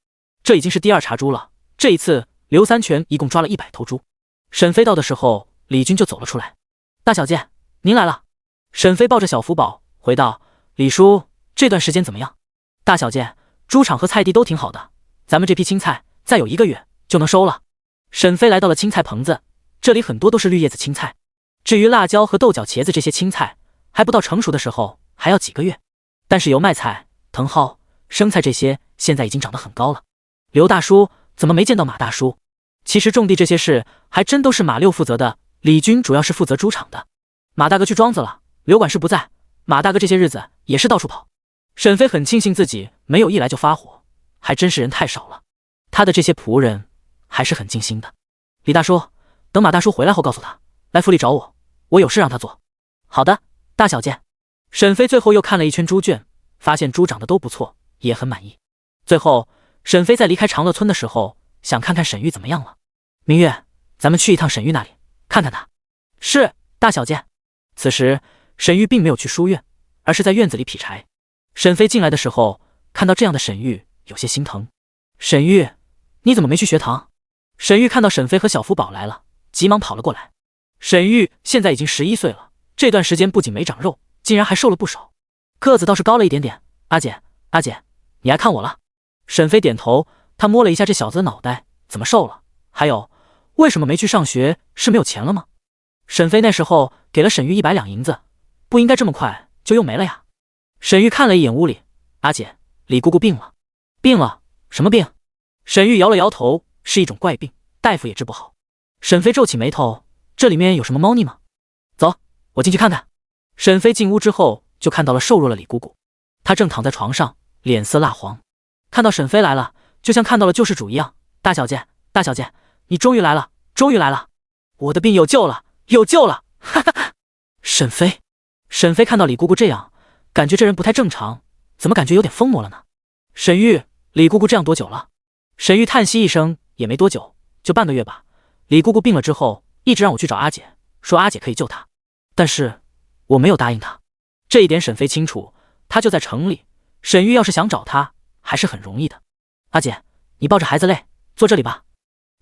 这已经是第2茬猪了，这一次刘三全一共抓了100头猪。沈飞到的时候，李军就走了出来。大小姐，您来了。沈飞抱着小福宝回道，李叔，这段时间怎么样？大小姐，猪场和菜地都挺好的，咱们这批青菜再有1个月就能收了。沈飞来到了青菜棚子，这里很多都是绿叶子青菜，至于辣椒和豆角、茄子这些青菜，还不到成熟的时候，还要几个月。但是油麦菜、茼蒿、生菜这些现在已经长得很高了。刘大叔，怎么没见到马大叔？其实种地这些事还真都是马六负责的，李军主要是负责猪场的。马大哥去庄子了，刘管事不在，马大哥这些日子也是到处跑。沈飞很庆幸自己没有一来就发火，还真是人太少了，他的这些仆人还是很尽心的。李大叔，等马大叔回来后告诉他，来府里找我，我有事让他做。好的，大小姐。沈飞最后又看了一圈猪圈，发现猪长得都不错，也很满意。最后，沈飞在离开长乐村的时候，想看看沈玉怎么样了。明月，咱们去一趟沈玉那里，看看他。是，大小姐。此时，沈玉并没有去书院，而是在院子里劈柴。沈飞进来的时候，看到这样的沈玉，有些心疼。沈玉，你怎么没去学堂？沈玉看到沈飞和小福宝来了，急忙跑了过来。沈玉现在已经11岁了，这段时间不仅没长肉，竟然还瘦了不少，个子倒是高了一点点。阿姐，阿姐，你爱看我了？沈飞点头，他摸了一下这小子的脑袋，怎么瘦了？还有，为什么没去上学？是没有钱了吗？沈飞那时候给了沈玉100两银子，不应该这么快就又没了呀。沈玉看了一眼屋里，阿姐，李姑姑病了。病了？什么病？沈玉摇了摇头，是一种怪病，大夫也治不好。沈飞皱起眉头，这里面有什么猫腻吗？走，我进去看看。沈飞进屋之后，就看到了瘦弱的李姑姑，她正躺在床上，脸色蜡黄。看到沈飞来了，就像看到了救世主一样。大小姐，大小姐，你终于来了，终于来了，我的病有救了，有救了，哈哈哈！沈飞，沈飞看到李姑姑这样，感觉这人不太正常，怎么感觉有点疯魔了呢？沈玉，李姑姑这样多久了？沈玉叹息一声，也没多久，就半个月吧。李姑姑病了之后，一直让我去找阿姐，说阿姐可以救他，但是我没有答应他。这一点沈飞清楚，他就在城里，沈玉要是想找他，还是很容易的。阿姐，你抱着孩子累，坐这里吧。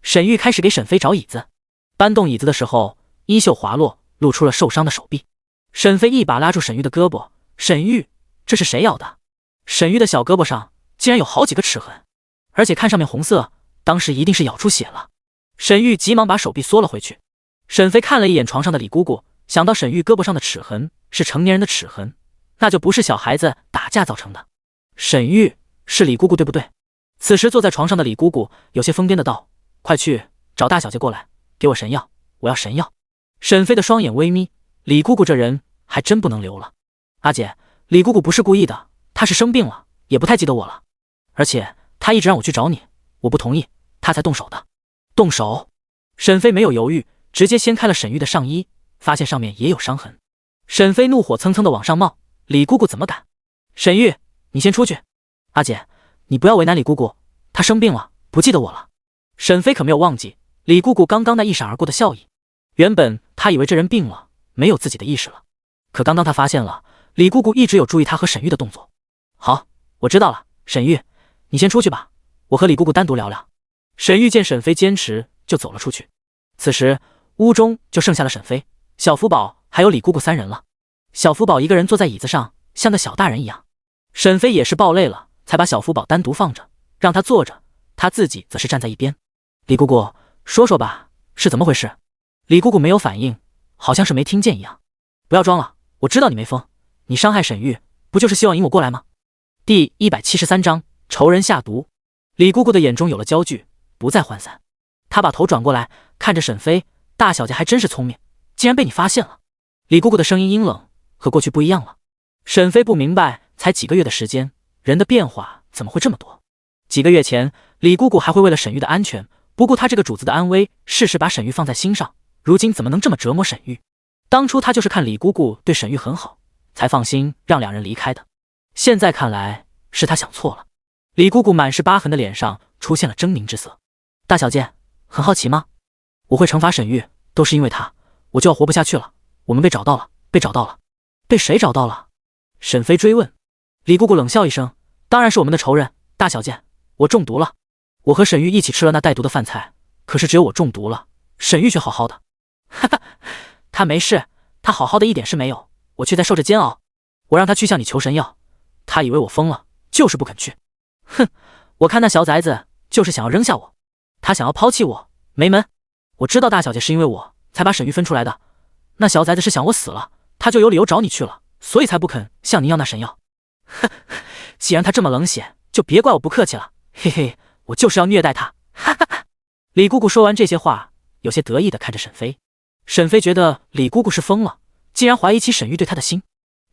沈玉开始给沈飞找椅子，搬动椅子的时候，衣袖滑落，露出了受伤的手臂。沈飞一把拉住沈玉的胳膊，沈玉，这是谁咬的？沈玉的小胳膊上竟然有好几个齿痕，而且看上面红色，当时一定是咬出血了。沈玉急忙把手臂缩了回去。沈飞看了一眼床上的李姑姑，想到沈玉胳膊上的齿痕是成年人的齿痕，那就不是小孩子打架造成的。沈玉，是李姑姑对不对？此时坐在床上的李姑姑有些疯癫的道：快去找大小姐过来，给我神药，我要神药。沈飞的双眼微眯，李姑姑这人还真不能留了。阿姐，李姑姑不是故意的，她是生病了，也不太记得我了，而且她一直让我去找你，我不同意，她才动手的。动手？沈飞没有犹豫，直接掀开了沈玉的上衣，发现上面也有伤痕。沈飞怒火蹭蹭的往上冒，李姑姑怎么敢？沈玉，你先出去。阿姐，你不要为难李姑姑，她生病了，不记得我了。沈飞可没有忘记李姑姑刚刚那一闪而过的笑意。原本他以为这人病了，没有自己的意识了，可刚刚他发现了李姑姑一直有注意他和沈玉的动作。好，我知道了，沈玉，你先出去吧，我和李姑姑单独聊聊。沈玉见沈飞坚持，就走了出去。此时屋中就剩下了沈飞、小福宝还有李姑姑三人了。小福宝一个人坐在椅子上，像个小大人一样。沈飞也是抱累了，才把小福宝单独放着，让他坐着，他自己则是站在一边。李姑姑，说说吧，是怎么回事？李姑姑没有反应，好像是没听见一样。不要装了，我知道你没疯，你伤害沈玉，不就是希望引我过来吗？第173章仇人下毒。李姑姑的眼中有了焦距，不再涣散。她把头转过来，看着沈飞，大小姐还真是聪明，竟然被你发现了。李姑姑的声音阴冷，和过去不一样了。沈飞不明白，才几个月的时间，人的变化怎么会这么多？几个月前，李姑姑还会为了沈玉的安全，不顾她这个主子的安危，事事把沈玉放在心上，如今怎么能这么折磨沈玉？当初她就是看李姑姑对沈玉很好，才放心让两人离开的。现在看来是她想错了。李姑姑满是疤痕的脸上出现了狰狞之色。大小姐，很好奇吗？我会惩罚沈玉，都是因为她，我就要活不下去了。我们被找到了，被找到了。被谁找到了？沈飞追问。李姑姑冷笑一声，当然是我们的仇人，大小姐，我中毒了。我和沈玉一起吃了那带毒的饭菜，可是只有我中毒了，沈玉却好好的。哈哈，他没事，他好好的一点事没有，我却在受着煎熬。我让他去向你求神药，他以为我疯了，就是不肯去。哼，我看那小崽子就是想要扔下我，他想要抛弃我，没门。我知道大小姐是因为我才把沈玉分出来的，那小崽子是想我死了，他就有理由找你去了，所以才不肯向你要那神药。哼，既然他这么冷血，就别怪我不客气了。嘿嘿，我就是要虐待他。哈哈哈！李姑姑说完这些话，有些得意地看着沈飞。沈飞觉得李姑姑是疯了，竟然怀疑起沈玉对他的心。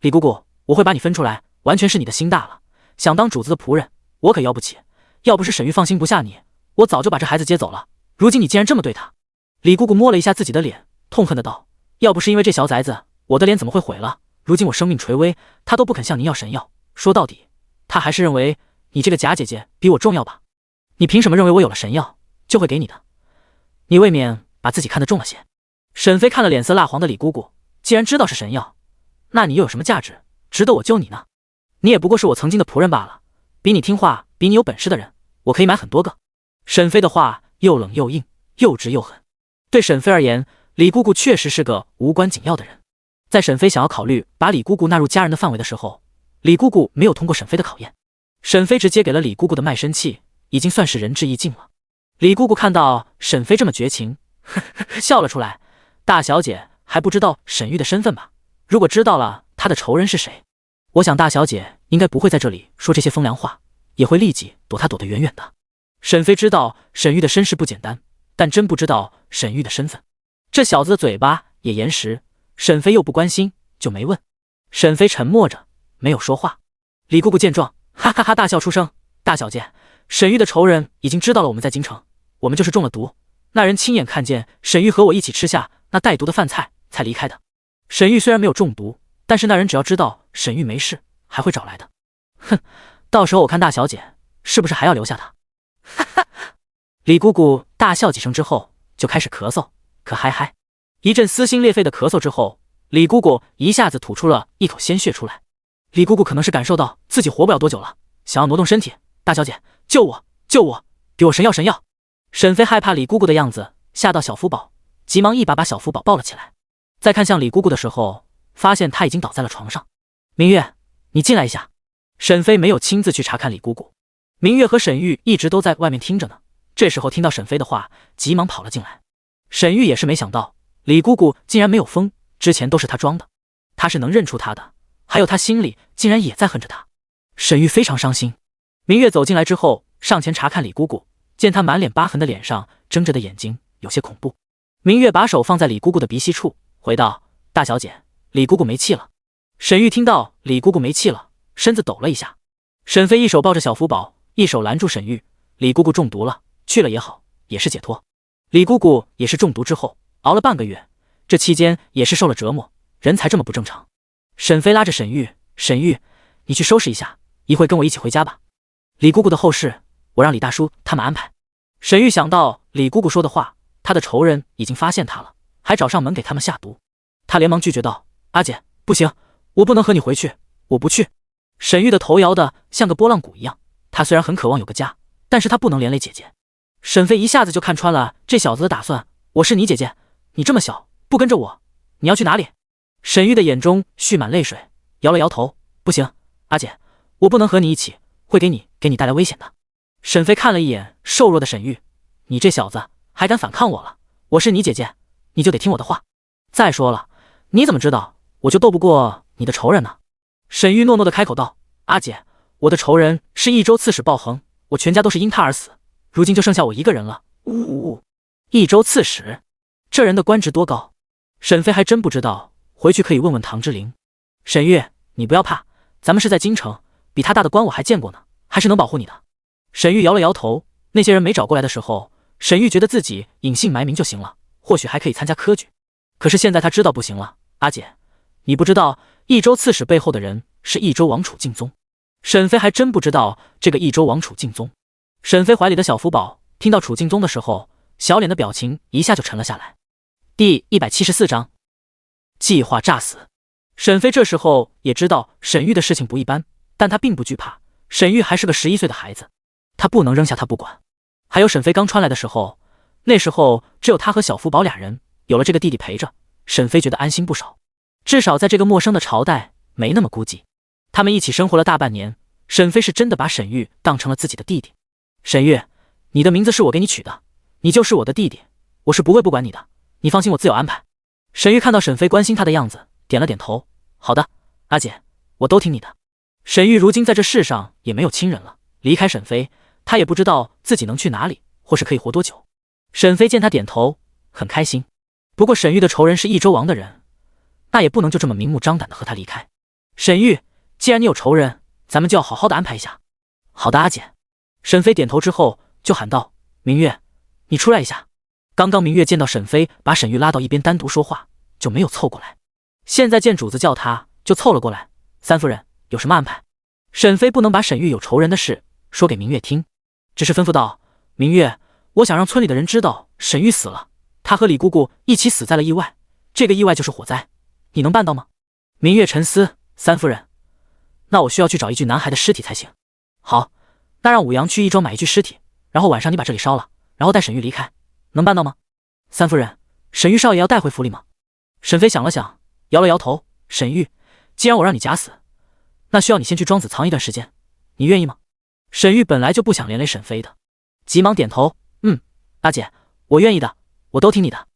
李姑姑，我会把你分出来，完全是你的心大了，想当主子的仆人，我可要不起。要不是沈玉放心不下你，我早就把这孩子接走了。如今你竟然这么对他。李姑姑摸了一下自己的脸，痛恨的道：要不是因为这小崽子，我的脸怎么会毁了？如今我生命垂危，他都不肯向您要神药。说到底，他还是认为你这个假姐姐比我重要吧？你凭什么认为我有了神药就会给你的？你未免把自己看得重了些。沈飞看了脸色蜡黄的李姑姑，既然知道是神药，那你又有什么价值，值得我救你呢？你也不过是我曾经的仆人罢了，比你听话，比你有本事的人，我可以买很多个。沈飞的话又冷又硬，又直又狠。对沈飞而言，李姑姑确实是个无关紧要的人。在沈飞想要考虑把李姑姑纳入家人的范围的时候，李姑姑没有通过沈飞的考验。沈飞直接给了李姑姑的卖身契，已经算是仁至义尽了。李姑姑看到沈飞这么绝情，呵呵笑了出来。大小姐还不知道沈玉的身份吧？如果知道了他的仇人是谁，我想大小姐应该不会在这里说这些风凉话，也会立即躲得远远的。沈飞知道沈玉的身世不简单，但真不知道沈玉的身份。这小子的嘴巴也严实，沈飞又不关心，就没问。沈飞沉默着，没有说话。李姑姑见状，哈哈哈大笑出声：大小姐，沈玉的仇人已经知道了我们在京城，我们就是中了毒。那人亲眼看见沈玉和我一起吃下那带毒的饭菜才离开的。沈玉虽然没有中毒，但是那人只要知道沈玉没事，还会找来的。哼，到时候我看大小姐是不是还要留下他。哈哈！李姑姑大笑几声之后，就开始咳嗽，咳嗨嗨。一阵撕心裂肺的咳嗽之后，李姑姑一下子吐出了一口鲜血出来。李姑姑可能是感受到自己活不了多久了，想要挪动身体。大小姐，救我！救我！给我神药！神药！沈飞害怕李姑姑的样子，吓到小福宝，急忙一把把小福宝抱了起来。再看向李姑姑的时候，发现她已经倒在了床上。明月，你进来一下。沈飞没有亲自去查看李姑姑，明月和沈玉一直都在外面听着呢。这时候听到沈飞的话，急忙跑了进来。沈玉也是没想到李姑姑竟然没有疯，之前都是她装的，她是能认出她的，还有她心里竟然也在恨着她。沈玉非常伤心。明月走进来之后，上前查看李姑姑，见她满脸疤痕的脸上睁着的眼睛有些恐怖。明月把手放在李姑姑的鼻息处，回道：大小姐，李姑姑没气了。沈玉听到李姑姑没气了，身子抖了一下。沈飞一手抱着小福宝，一手拦住沈玉。李姑姑中毒了，去了也好，也是解脱。李姑姑也是中毒之后熬了半个月，这期间也是受了折磨，人才这么不正常。沈飞拉着沈玉，沈玉，你去收拾一下，一会跟我一起回家吧。李姑姑的后事，我让李大叔他们安排。沈玉想到李姑姑说的话，他的仇人已经发现他了，还找上门给他们下毒，他连忙拒绝道：阿姐，不行，我不能和你回去，我不去。沈玉的头摇得像个拨浪鼓一样，他虽然很渴望有个家，但是他不能连累姐姐。沈飞一下子就看穿了这小子的打算，我是你姐姐，你这么小不跟着我，你要去哪里？沈玉的眼中蓄满泪水，摇了摇头，不行，阿姐，我不能和你一起，会给你带来危险的。沈飞看了一眼瘦弱的沈玉，你这小子还敢反抗我了？我是你姐姐，你就得听我的话。再说了，你怎么知道我就斗不过你的仇人呢？沈玉诺诺的开口道：阿姐，我的仇人是益州刺史鲍恒，我全家都是因他而死，如今就剩下我一个人了。呜呜呜！益州刺史，这人的官职多高？沈飞还真不知道，回去可以问问唐之灵。沈玉，你不要怕，咱们是在京城，比他大的官我还见过呢，还是能保护你的。沈玉摇了摇头，那些人没找过来的时候，沈玉觉得自己隐姓埋名就行了，或许还可以参加科举。可是现在他知道不行了。阿姐，你不知道益州刺史背后的人是益州王储敬宗。沈飞还真不知道这个益州王储敬宗。沈飞怀里的小福宝听到楚敬宗的时候，小脸的表情一下就沉了下来。第174章，计划诈死。沈飞这时候也知道沈玉的事情不一般，但他并不惧怕，沈玉还是个11岁的孩子，他不能扔下他不管。还有沈飞刚穿来的时候，那时候只有他和小福宝俩人，有了这个弟弟陪着，沈飞觉得安心不少，至少在这个陌生的朝代没那么孤寂。他们一起生活了大半年，沈飞是真的把沈玉当成了自己的弟弟。沈玉，你的名字是我给你取的，你就是我的弟弟，我是不会不管你的，你放心，我自有安排。沈玉看到沈飞关心他的样子，点了点头，好的，阿姐，我都听你的。沈玉如今在这世上也没有亲人了，离开沈飞，他也不知道自己能去哪里，或是可以活多久。沈飞见他点头，很开心。不过沈玉的仇人是益州王的人，那也不能就这么明目张胆的和他离开。沈玉，既然你有仇人，咱们就要好好的安排一下。好的，阿姐。沈飞点头之后就喊道：明月，你出来一下。刚刚明月见到沈飞把沈玉拉到一边单独说话，就没有凑过来，现在见主子叫他，就凑了过来。三夫人，有什么安排？沈飞不能把沈玉有仇人的事说给明月听，只是吩咐道：明月，我想让村里的人知道沈玉死了，他和李姑姑一起死在了意外，这个意外就是火灾，你能办到吗？明月沉思，三夫人，那我需要去找一具男孩的尸体才行。好，那让武阳去益州买一具尸体，然后晚上你把这里烧了，然后带沈玉离开，能办到吗？三夫人，沈玉少爷要带回府里吗？沈飞想了想，摇了摇头。沈玉，既然我让你假死，那需要你先去庄子藏一段时间，你愿意吗？沈玉本来就不想连累沈飞的，急忙点头，阿姐，我愿意的，我都听你的。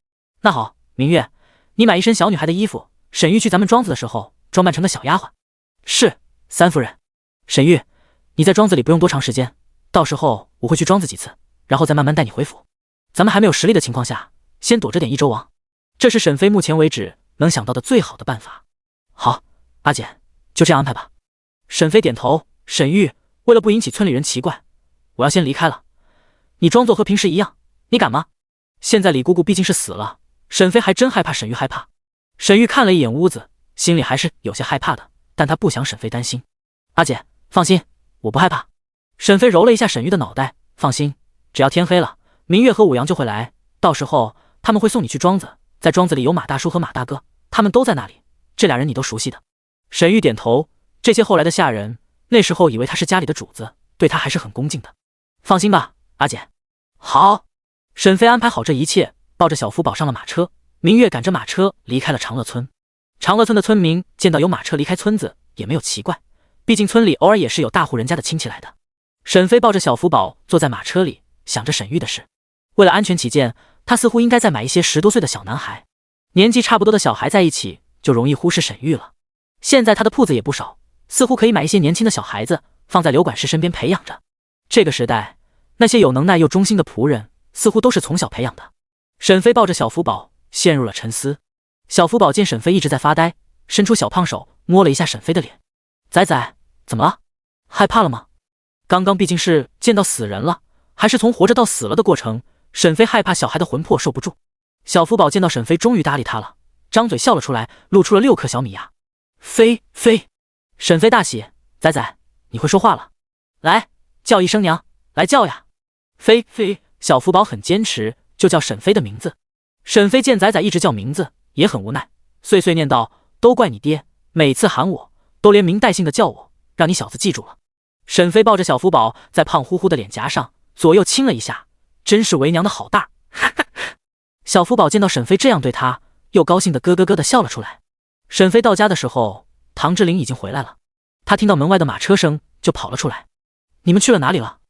那好，明月，你买一身小女孩的衣服，沈玉去咱们庄子的时候装扮成个小丫鬟。是，三夫人。沈玉，你在庄子里不用多长时间，到时候我会去庄子几次，然后再慢慢带你回府。咱们还没有实力的情况下，先躲着点益州王，这是沈飞目前为止能想到的最好的办法。好，阿姐，就这样安排吧。沈飞点头。沈玉，为了不引起村里人奇怪，我要先离开了，你装作和平时一样，你敢吗？现在李姑姑毕竟是死了，沈飞还真害怕沈玉害怕。沈玉看了一眼屋子，心里还是有些害怕的，但他不想沈飞担心。阿姐，放心，我不害怕。沈飞揉了一下沈玉的脑袋，放心，只要天黑了，明月和武阳就会来，到时候他们会送你去庄子，在庄子里有马大叔和马大哥，他们都在那里，这俩人你都熟悉的。沈玉点头，这些后来的下人，那时候以为他是家里的主子，对他还是很恭敬的。放心吧，阿姐。好。沈飞安排好这一切，抱着小福宝上了马车，明月赶着马车离开了长乐村。长乐村的村民见到有马车离开村子，也没有奇怪，毕竟村里偶尔也是有大户人家的亲戚来的。沈飞抱着小福宝坐在马车里，想着沈玉的事。为了安全起见，他似乎应该再买一些10多岁的小男孩，年纪差不多的小孩在一起，就容易忽视沈玉了。现在他的铺子也不少，似乎可以买一些年轻的小孩子，放在刘管事身边培养着。这个时代，那些有能耐又忠心的仆人，似乎都是从小培养的。沈飞抱着小福宝陷入了沉思。小福宝见沈飞一直在发呆，伸出小胖手摸了一下沈飞的脸。仔仔，怎么了？害怕了吗？刚刚毕竟是见到死人了，还是从活着到死了的过程，沈飞害怕小孩的魂魄受不住。小福宝见到沈飞终于搭理他了，张嘴笑了出来，露出了6颗小米牙。飞，沈飞大喜，仔仔，你会说话了，来叫一声娘，来叫呀。飞，小福宝很坚持，就叫沈飞的名字。沈飞见仔仔一直叫名字，也很无奈，碎碎念道：都怪你爹，每次喊我都连名带姓的叫我，让你小子记住了。沈飞抱着小福宝在胖乎乎的脸颊上左右亲了一下，真是为娘的好大。小福宝见到沈飞这样对他，又高兴的咯咯咯的笑了出来。沈飞到家的时候，唐志玲已经回来了，他听到门外的马车声就跑了出来。你们去了哪里了？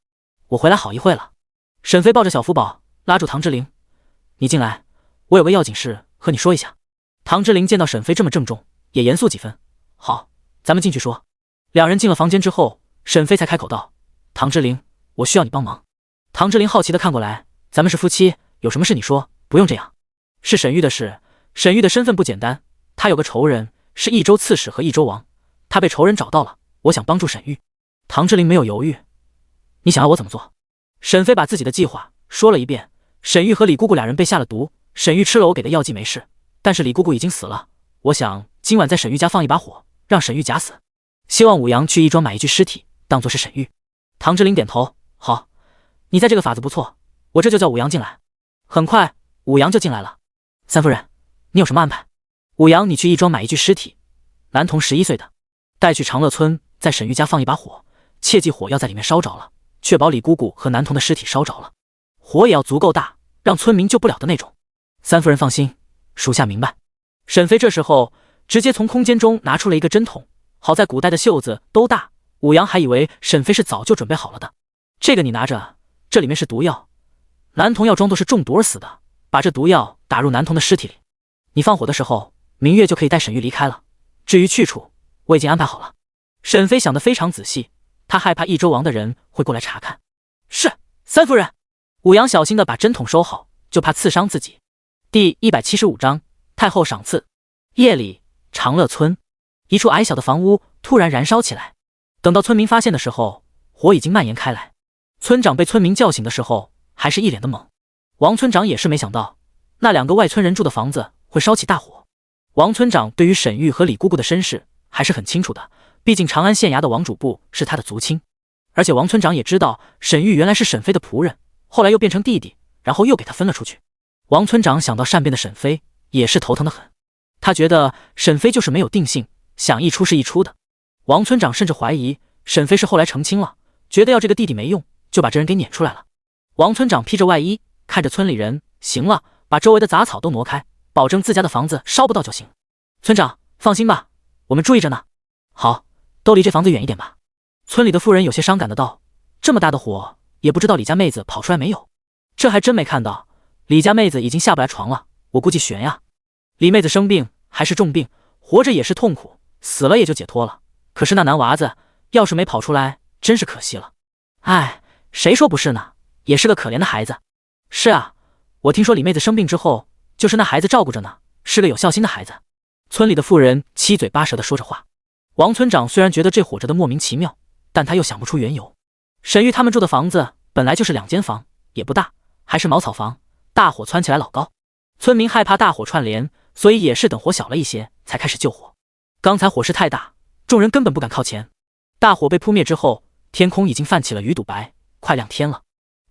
我回来好一会了。沈飞抱着小福宝拉住唐志玲，你进来，我有个要紧事和你说一下。唐志玲见到沈飞这么郑重，也严肃几分。好，咱们进去说。两人进了房间之后，沈飞才开口道：唐志玲，我需要你帮忙。唐志玲好奇的看过来，咱们是夫妻，有什么事你说，不用这样。是沈玉的事，沈玉的身份不简单，他有个仇人是益州刺史和益州王，他被仇人找到了，我想帮助沈玉。唐志玲没有犹豫，你想要我怎么做？沈飞把自己的计划说了一遍。沈玉和李姑姑俩人被下了毒，沈玉吃了我给的药剂没事，但是李姑姑已经死了，我想今晚在沈玉家放一把火，让沈玉假死。希望武阳去义庄买一具尸体，当作是沈玉。唐志玲点头，好，你在这个法子不错，我这就叫武阳进来。很快武阳就进来了。三夫人，你有什么安排？武阳，你去义庄买一具尸体，男童11岁的，带去长乐村，在沈玉家放一把火，切记火要在里面烧着了，确保李姑姑和男童的尸体烧着了，火也要足够大，让村民救不了的那种。三夫人放心，属下明白。沈飞这时候直接从空间中拿出了一个针筒，好在古代的袖子都大，武阳还以为沈飞是早就准备好了的。这个你拿着，这里面是毒药，男童要装作是中毒而死的，把这毒药打入男童的尸体里。你放火的时候，明月就可以带沈玉离开了，至于去处，我已经安排好了。沈飞想得非常仔细，他害怕益州王的人会过来查看。是，三夫人。武阳小心地把针筒收好，就怕刺伤自己。第175章太后赏赐。夜里，长乐村一处矮小的房屋突然燃烧起来，等到村民发现的时候，火已经蔓延开来。村长被村民叫醒的时候，还是一脸的懵。王村长也是没想到，那2个外村人住的房子会烧起大火。王村长对于沈玉和李姑姑的身世还是很清楚的，毕竟长安县衙的王主簿是他的族亲，而且王村长也知道沈玉原来是沈飞的仆人，后来又变成弟弟，然后又给他分了出去。王村长想到善变的沈飞，也是头疼的很。他觉得沈飞就是没有定性，想一出是一出的。王村长甚至怀疑沈飞是后来成亲了，觉得要这个弟弟没用，就把这人给撵出来了。王村长披着外衣，看着村里人，行了，把周围的杂草都挪开，保证自家的房子烧不到就行。村长放心吧，我们注意着呢。好，都离这房子远一点吧。村里的妇人有些伤感的道，这么大的火，也不知道李家妹子跑出来没有。这还真没看到，李家妹子已经下不来床了，我估计悬呀。李妹子生病还是重病，活着也是痛苦，死了也就解脱了，可是那男娃子要是没跑出来，真是可惜了。哎，谁说不是呢，也是个可怜的孩子。是啊，我听说李妹子生病之后，就是那孩子照顾着呢，是个有孝心的孩子。村里的妇人七嘴八舌的说着话。王村长虽然觉得这火着的莫名其妙，但他又想不出缘由。沈玉他们住的房子本来就是2间房，也不大，还是茅草房，大火窜起来老高。村民害怕大火串联，所以也是等火小了一些才开始救火。刚才火势太大，众人根本不敢靠前。大火被扑灭之后，天空已经泛起了鱼肚白，快亮天了。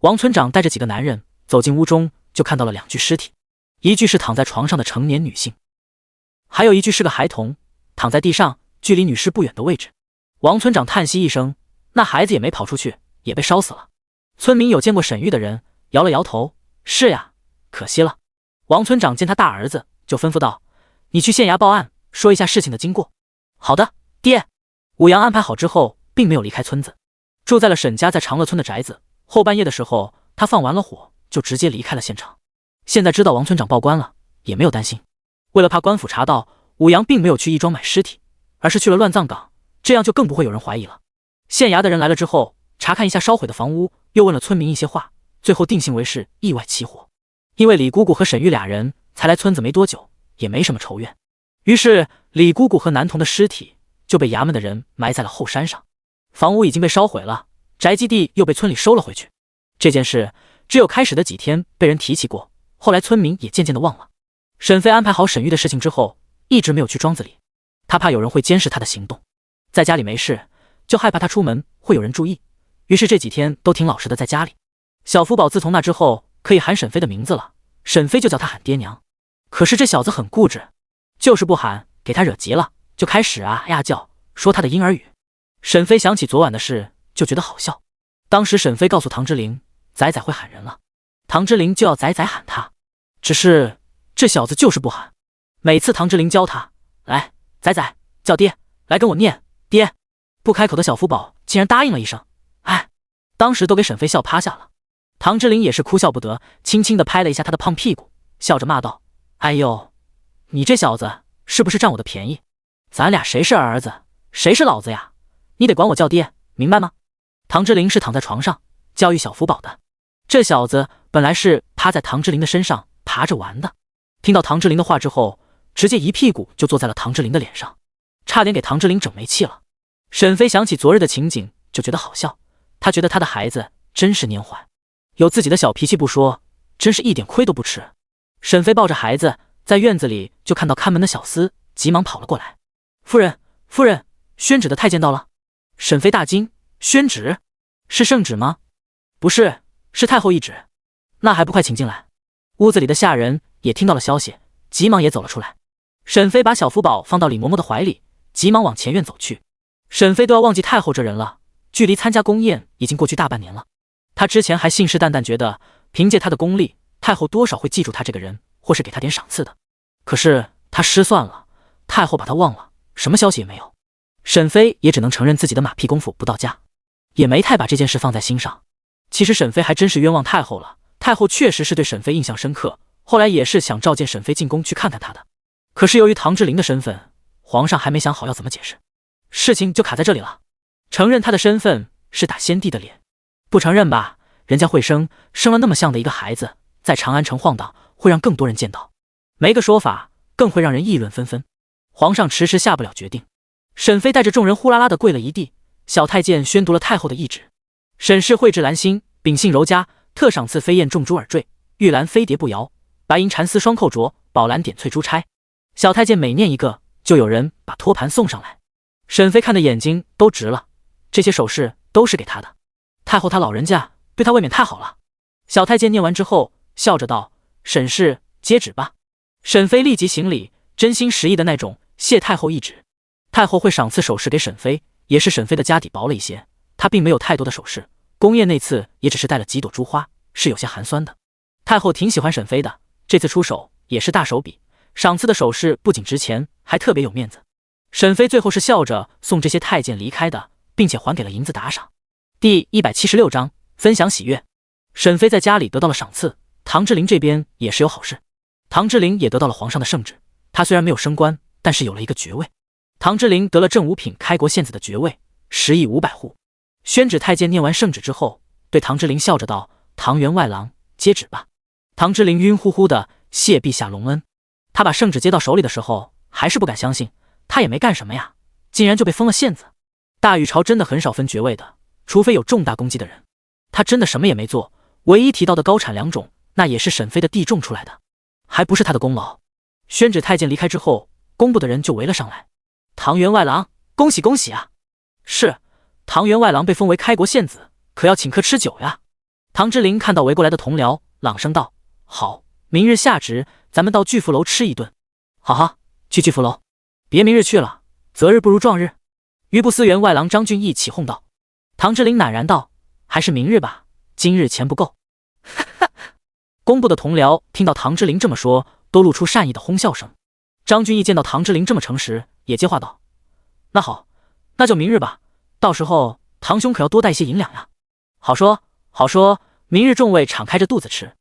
王村长带着几个男人走进屋中，就看到了2具尸体，一具是躺在床上的成年女性，还有一具是个孩童，躺在地上，距离女尸不远的位置。王村长叹息一声，那孩子也没跑出去，也被烧死了。村民有见过沈玉的人摇了摇头，是呀，可惜了。王村长见他大儿子，就吩咐道：你去县衙报案，说一下事情的经过。好的，爹。武阳安排好之后，并没有离开村子，住在了沈家在长乐村的宅子。后半夜的时候，他放完了火，就直接离开了现场。现在知道王村长报官了，也没有担心。为了怕官府查到，武阳并没有去义庄买尸体，而是去了乱葬岗，这样就更不会有人怀疑了。县衙的人来了之后，查看一下烧毁的房屋，又问了村民一些话，最后定性为是意外起火。因为李姑姑和沈玉俩人才来村子没多久，也没什么仇怨，于是李姑姑和男童的尸体就被衙门的人埋在了后山上。房屋已经被烧毁了，宅基地又被村里收了回去。这件事只有开始的几天被人提起过，后来村民也渐渐的忘了。沈飞安排好沈玉的事情之后，一直没有去庄子里，他怕有人会监视他的行动，在家里没事，就害怕他出门会有人注意，于是这几天都挺老实的在家里。小福宝自从那之后可以喊沈飞的名字了，沈飞就叫他喊爹娘。可是这小子很固执，就是不喊，给他惹急了，就开始啊呀叫，说他的婴儿语。沈飞想起昨晚的事，就觉得好笑。当时沈飞告诉唐之琳，仔仔会喊人了，唐之琳就要仔仔喊他，只是这小子就是不喊。每次唐之琳教他，来，仔仔叫爹，来跟我念爹，不开口的小福宝竟然答应了一声，哎，当时都给沈飞笑趴下了。唐之琳也是哭笑不得，轻轻地拍了一下他的胖屁股，笑着骂道：哎呦，你这小子是不是占我的便宜？咱俩谁是儿子，谁是老子呀？你得管我叫爹，明白吗？唐之琳是躺在床上教育小福宝的，这小子本来是趴在唐之琳的身上爬着玩的，听到唐之琳的话之后，直接一屁股就坐在了唐之琳的脸上，差点给唐之琳整没气了。沈飞想起昨日的情景就觉得好笑，他觉得他的孩子真是拈怀，有自己的小脾气不说，真是一点亏都不吃。沈飞抱着孩子在院子里，就看到看门的小厮急忙跑了过来：夫人，夫人，宣旨的太监到了。沈飞大惊：宣旨？是圣旨吗？不是，是太后懿旨。那还不快请进来。屋子里的下人也听到了消息，急忙也走了出来。沈飞把小福宝放到李嬷嬷的怀里，急忙往前院走去。沈飞都要忘记太后这人了，距离参加宫宴已经过去大半年了。他之前还信誓旦旦觉得凭借他的功力，太后多少会记住他这个人，或是给他点赏赐的。可是他失算了，太后把他忘了，什么消息也没有。沈飞也只能承认自己的马屁功夫不到家，也没太把这件事放在心上。其实沈飞还真是冤枉太后了，太后确实是对沈飞印象深刻，后来也是想召见沈飞进宫去看看他的。可是由于唐之琳的身份，皇上还没想好要怎么解释，事情就卡在这里了。承认他的身份是打先帝的脸，不承认吧，人家会生了那么像的一个孩子，在长安城晃荡，会让更多人见到，没个说法，更会让人议论纷纷。皇上迟迟下不了决定。沈飞带着众人呼啦啦地跪了一地，小太监宣读了太后的懿旨：沈氏绘制兰心，秉性柔佳，特赏赐飞燕重珠耳坠，玉兰飞蝶步摇，白银蚕丝双扣镯，宝蓝点翠珠钗。小太监每念一个，就有人把托盘送上来。沈飞看的眼睛都直了，这些首饰都是给他的，太后她老人家对他未免太好了。小太监念完之后笑着道：沈氏接旨吧。沈飞立即行礼，真心实意的那种，谢太后懿旨。太后会赏赐首饰给沈飞，也是沈飞的家底薄了一些，他并没有太多的首饰，宫宴那次也只是带了几朵珠花，是有些寒酸的。太后挺喜欢沈飞的，这次出手也是大手笔，赏赐的首饰不仅值钱，还特别有面子。沈飞最后是笑着送这些太监离开的，并且还给了银子打赏。第176章分享喜悦。沈飞在家里得到了赏赐，唐之琳这边也是有好事。唐之琳也得到了皇上的圣旨，他虽然没有升官，但是有了一个爵位。唐之琳得了正五品开国县子的爵位，10亿500户。宣旨太监念完圣旨之后，对唐之琳笑着道：唐员外郎，接旨吧。唐之琳晕乎乎的谢陛下隆恩。他把圣旨接到手里的时候，还是不敢相信，他也没干什么呀，竟然就被封了县子。大禹朝真的很少分爵位的，除非有重大功绩的人。他真的什么也没做，唯一提到的高产良种，那也是沈飞的地种出来的，还不是他的功劳。宣旨太监离开之后，工部的人就围了上来。唐员外郎，恭喜恭喜啊！是，唐员外郎被封为开国县子，可要请客吃酒呀。唐之琳看到围过来的同僚，朗声道：好，明日下旨，咱们到巨富楼吃一顿。好好，去巨富楼，别明日去了，择日不如撞日。余部司员外郎张俊义起哄道。唐之琳赧然道：“还是明日吧，今日钱不够。”工部的同僚听到唐之琳这么说，都露出善意的哄笑声。张俊义见到唐之琳这么诚实，也接话道：“那好，那就明日吧，到时候唐兄可要多带些银两呀。”好说好说，明日众位敞开着肚子吃。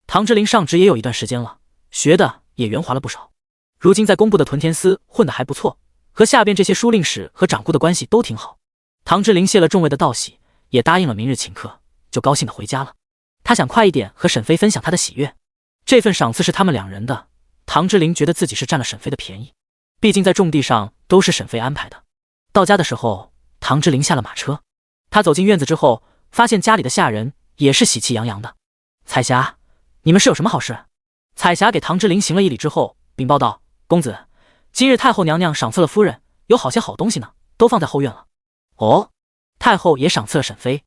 唐之琳上职也有一段时间了，学的也圆滑了不少。如今在工部的屯田司混得还不错，和下边这些书令使和掌柜的关系都挺好。唐之琳谢了众位的道喜，也答应了明日请客，就高兴地回家了。他想快一点和沈飞分享他的喜悦，这份赏赐是他们两人的。唐之琳觉得自己是占了沈飞的便宜，毕竟在种地上都是沈飞安排的。到家的时候，唐之琳下了马车，他走进院子之后，发现家里的下人也是喜气洋洋的。彩霞，你们是有什么好事？彩霞给唐之琳行了一礼之后，禀报道：“公子，今日太后娘娘赏赐了夫人，有好些好东西呢，都放在后院了。”哦，太后也赏赐了沈飞？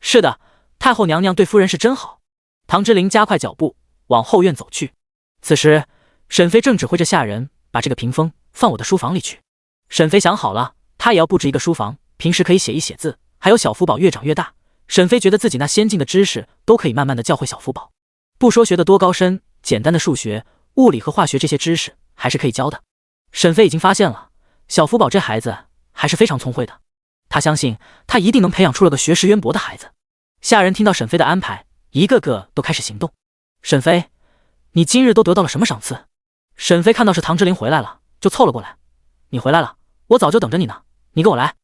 是的，太后娘娘对夫人是真好。唐之琳加快脚步往后院走去。此时，沈飞正指挥着下人把这个屏风放我的书房里去。沈飞想好了，他也要布置一个书房，平时可以写一写字，还有小福宝越长越大。沈飞觉得自己那先进的知识都可以慢慢的教会小福宝，不说学得多高深，简单的数学、物理和化学这些知识还是可以教的。沈飞已经发现了，小福宝这孩子还是非常聪慧的，他相信他一定能培养出了个学识渊博的孩子。下人听到沈飞的安排，一个个都开始行动。沈飞，你今日都得到了什么赏赐？沈飞看到是唐之琳回来了，就凑了过来。你回来了，我早就等着你呢，你跟我来。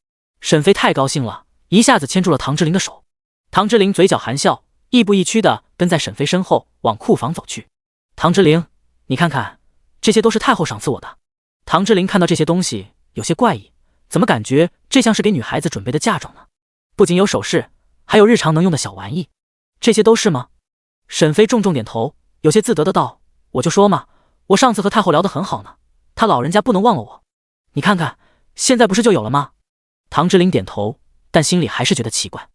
沈飞太高兴了，一下子牵住了唐之琳的手。唐之琳嘴角含笑，亦步亦趋的跟在沈飞身后往库房走去。唐之琳，你看看，这些都是太后赏赐我的。唐之琳看到这些东西有些怪异，怎么感觉这像是给女孩子准备的嫁妆呢？不仅有首饰，还有日常能用的小玩意，这些都是吗？沈飞重重点头，有些自得的道：“我就说嘛，我上次和太后聊得很好呢，她老人家不能忘了我。你看看，现在不是就有了吗？”唐之琳点头，但心里还是觉得奇怪，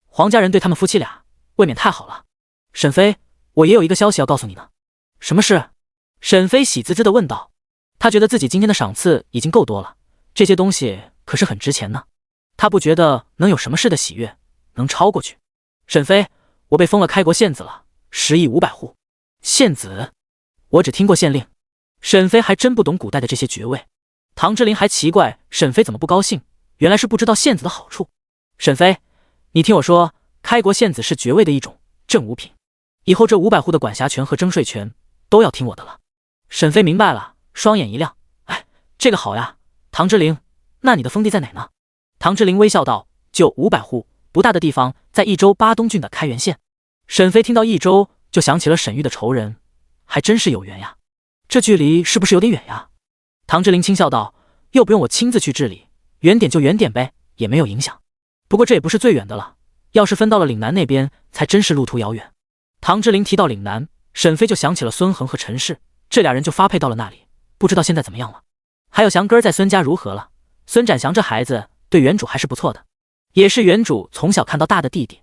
黄家人对他们夫妻俩未免太好了。沈飞，我也有一个消息要告诉你呢。什么事？沈飞喜滋滋地问道。他觉得自己今天的赏赐已经够多了，这些东西可是很值钱呢。他不觉得能有什么事的喜悦能超过去。沈飞，我被封了开国县子了，10亿500户。县子？我只听过县令。沈飞还真不懂古代的这些爵位。唐之琳还奇怪沈飞怎么不高兴，原来是不知道县子的好处。沈飞，你听我说，开国县子是爵位的一种，正五品。以后这500户的管辖权和征税权都要听我的了。沈飞明白了，双眼一亮，哎，这个好呀。唐之琳，那你的封地在哪呢？唐之琳微笑道：就500户，不大的地方，在益州巴东郡的开元县。沈飞听到益州，就想起了沈玉的仇人，还真是有缘呀。这距离是不是有点远呀？唐之琳轻笑道：又不用我亲自去治理，远点就远点呗，也没有影响。不过这也不是最远的了，要是分到了岭南那边，才真是路途遥远。唐之琳提到岭南，沈飞就想起了孙恒和陈氏，这俩人就发配到了那里，不知道现在怎么样了。还有祥哥在孙家如何了？孙展祥这孩子对原主还是不错的，也是原主从小看到大的弟弟。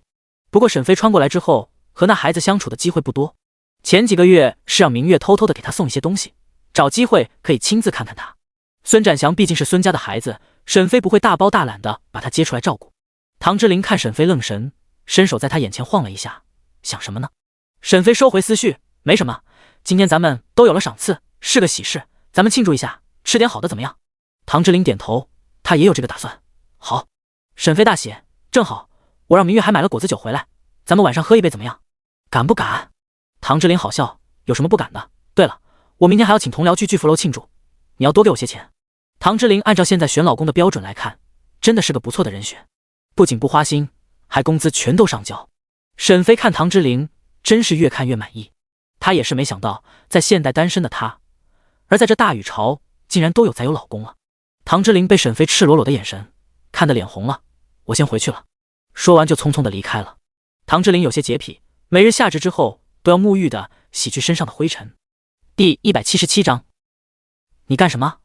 不过沈飞穿过来之后，和那孩子相处的机会不多。前几个月是让明月偷偷的给他送一些东西，找机会可以亲自看看他。孙展祥毕竟是孙家的孩子，沈飞不会大包大揽的把他接出来照顾。唐之琳看沈飞愣神，伸手在他眼前晃了一下，想什么呢？沈飞收回思绪，没什么，今天咱们都有了赏赐，是个喜事，咱们庆祝一下，吃点好的怎么样？唐之琳点头，他也有这个打算。好。沈飞大喜，正好我让明月还买了果子酒回来，咱们晚上喝一杯怎么样？敢不敢？唐之琳好笑，有什么不敢的？对了，我明天还要请同僚去巨富楼庆祝，你要多给我些钱。唐之琳按照现在选老公的标准来看，真的是个不错的人选，不仅不花心，还工资全都上交。沈飞看唐之琳真是越看越满意，他也是没想到在现代单身的他，而在这大禹朝竟然都有再有老公了。唐之琳被沈飞赤裸裸的眼神看得脸红了，我先回去了。说完就匆匆的离开了。唐之琳有些洁癖，每日下职之后都要沐浴的洗去身上的灰尘。第177章，你干什么？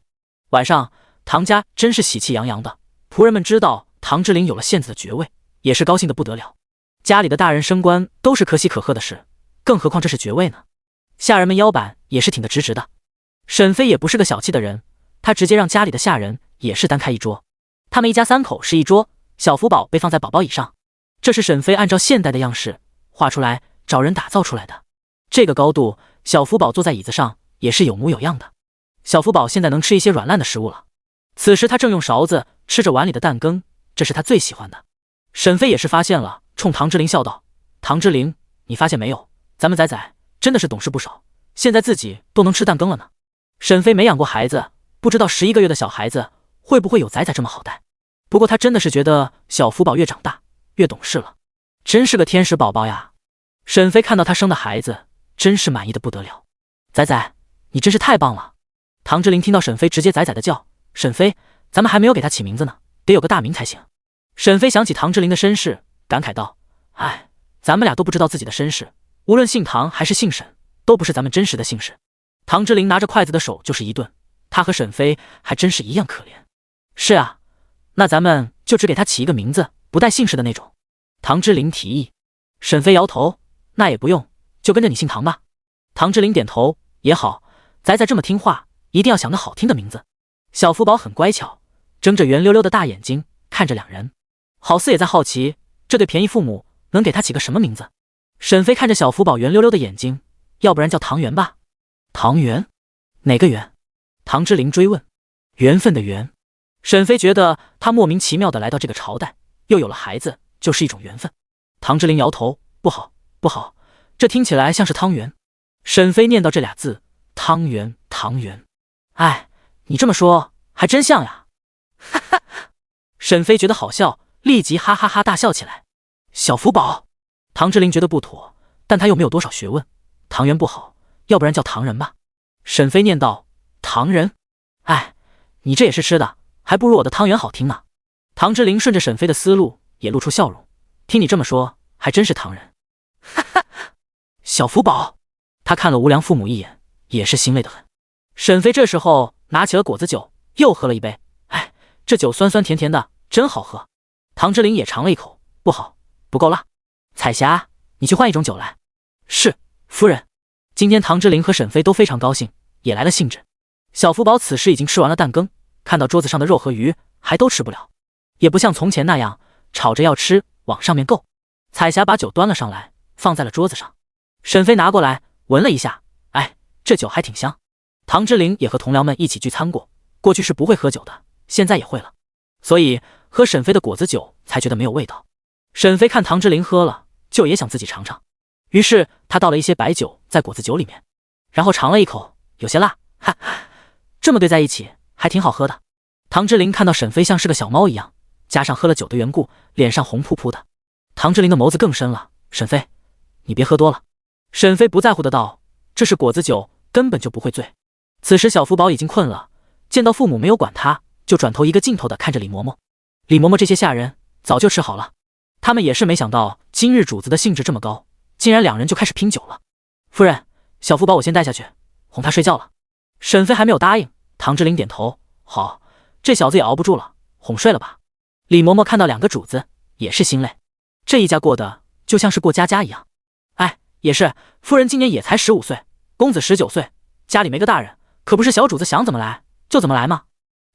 晚上唐家真是喜气洋洋的，仆人们知道唐之琳有了县子的爵位，也是高兴的不得了。家里的大人升官都是可喜可贺的事，更何况这是爵位呢？下人们腰板也是挺得直直的。沈飞也不是个小气的人，他直接让家里的下人也是单开一桌。他们一家3口是一桌，小福宝被放在宝宝椅上。这是沈飞按照现代的样式画出来，找人打造出来的。这个高度，小福宝坐在椅子上也是有模有样的。小福宝现在能吃一些软烂的食物了。此时他正用勺子吃着碗里的蛋羹，这是他最喜欢的。沈飞也是发现了，冲唐之琳笑道：“唐之琳，你发现没有，咱们仔仔真的是懂事不少，现在自己都能吃蛋羹了呢。”沈飞没养过孩子，不知道11个月的小孩子会不会有仔仔这么好带。不过他真的是觉得小福宝越长大越懂事了，真是个天使宝宝呀。沈飞看到他生的孩子，真是满意的不得了。仔仔，你真是太棒了。唐之琳听到沈飞直接仔仔的叫，沈飞，咱们还没有给他起名字呢，得有个大名才行。沈飞想起唐之琳的身世，感慨道：“哎，咱们俩都不知道自己的身世，无论姓唐还是姓沈，都不是咱们真实的姓氏。”唐之琳拿着筷子的手就是一顿，他和沈飞还真是一样可怜。是啊，那咱们就只给他起一个名字，不带姓氏的那种。唐之琳提议。沈飞摇头，那也不用，就跟着你姓唐吧。唐之琳点头，也好，仔仔这么听话，一定要想个好听的名字。小福宝很乖巧，睁着圆溜溜的大眼睛看着两人，好似也在好奇这对便宜父母能给他起个什么名字。沈飞看着小福宝圆溜溜的眼睛，要不然叫唐圆吧。唐圆？哪个圆？唐之琳追问。缘分的缘。沈飞觉得他莫名其妙的来到这个朝代，又有了孩子，就是一种缘分。唐之琳摇头，不好，不好，这听起来像是汤圆。沈飞念到这俩字，汤圆，汤圆。哎，你这么说还真像呀。哈哈，沈飞觉得好笑，立即哈哈哈大笑起来。小福宝。唐之琳觉得不妥，但他又没有多少学问，汤圆不好，要不然叫唐人吧。沈飞念道：唐人。哎，你这也是吃的，还不如我的汤圆好听呢。唐之琳顺着沈飞的思路也露出笑容，听你这么说，还真是唐人。哈哈，小福宝。他看了无良父母一眼，也是欣慰的很。沈飞这时候拿起了果子酒，又喝了一杯。哎，这酒酸酸甜甜的，真好喝。唐之琳也尝了一口，不好，不够辣。彩霞，你去换一种酒来。是，夫人。今天唐之琳和沈飞都非常高兴，也来了兴致。小福宝此时已经吃完了蛋羹，看到桌子上的肉和鱼还都吃不了，也不像从前那样吵着要吃往上面够。彩霞把酒端了上来，放在了桌子上。沈飞拿过来闻了一下，哎，这酒还挺香。唐之琳也和同僚们一起聚餐过，过去是不会喝酒的，现在也会了，所以喝沈飞的果子酒才觉得没有味道。沈飞看唐之琳喝了，就也想自己尝尝，于是他倒了一些白酒在果子酒里面，然后尝了一口，有些辣，哈，这么兑在一起还挺好喝的。唐之琳看到沈飞像是个小猫一样，加上喝了酒的缘故，脸上红扑扑的。唐之琳的眸子更深了，沈飞，你别喝多了。沈飞不在乎的道，这是果子酒，根本就不会醉。此时小福宝已经困了，见到父母没有管他，就转头一个劲头的看着李嬷嬷。李嬷嬷这些下人早就吃好了，他们也是没想到今日主子的兴致这么高，竟然两人就开始拼酒了。夫人，小福宝我先带下去，哄他睡觉了。沈飞还没有答应，唐之琳点头，好，这小子也熬不住了，哄睡了吧。李嬷嬷看到两个主子也是心累，这一家过得就像是过家家一样。哎，也是，夫人今年也才15岁，公子19岁，家里没个大人，可不是小主子想怎么来就怎么来吗？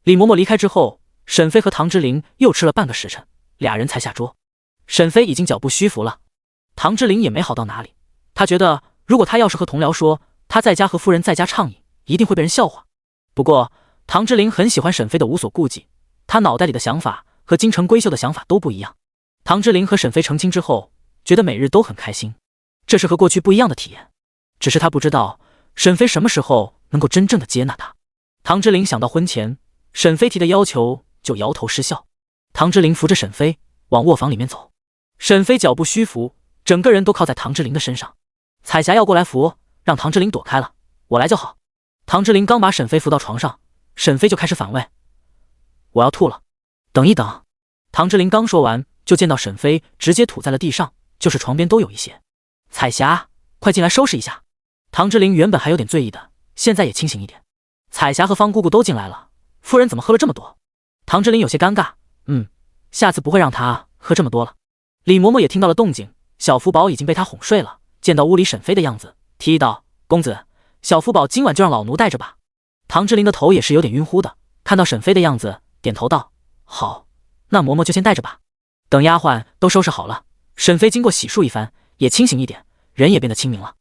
李嬷嬷离开之后，沈飞和唐之琳又吃了半个时辰，俩人才下桌。沈飞已经脚步虚浮了，唐之琳也没好到哪里，他觉得如果他要是和同僚说他在家和夫人在家畅饮，一定会被人笑话。不过唐之琳很喜欢沈飞的无所顾忌，他脑袋里的想法和京城闺秀的想法都不一样。唐之琳和沈飞成亲之后，觉得每日都很开心，这是和过去不一样的体验。只是他不知道沈飞什么时候能够真正的接纳他。唐之琳想到婚前沈飞提的要求，就摇头失笑。唐之琳扶着沈飞往卧房里面走，沈飞脚步虚浮，整个人都靠在唐之琳的身上。彩霞要过来扶，让唐之琳躲开了，我来就好。唐之琳刚把沈飞扶到床上，沈飞就开始反胃，我要吐了，等一等。唐之琳刚说完，就见到沈飞直接吐在了地上，就是床边都有一些。彩霞，快进来收拾一下。唐之琳原本还有点醉意的，现在也清醒一点。彩霞和方姑姑都进来了，夫人怎么喝了这么多？唐之琳有些尴尬，下次不会让她喝这么多了。李嬷嬷也听到了动静，小福宝已经被她哄睡了，见到屋里沈飞的样子，提议道：公子，小福宝今晚就让老奴带着吧。唐之琳的头也是有点晕乎的，看到沈飞的样子，点头道：好，那嬷嬷就先带着吧。等丫鬟都收拾好了，沈飞经过洗漱一番，也清醒一点，人也变得清明了。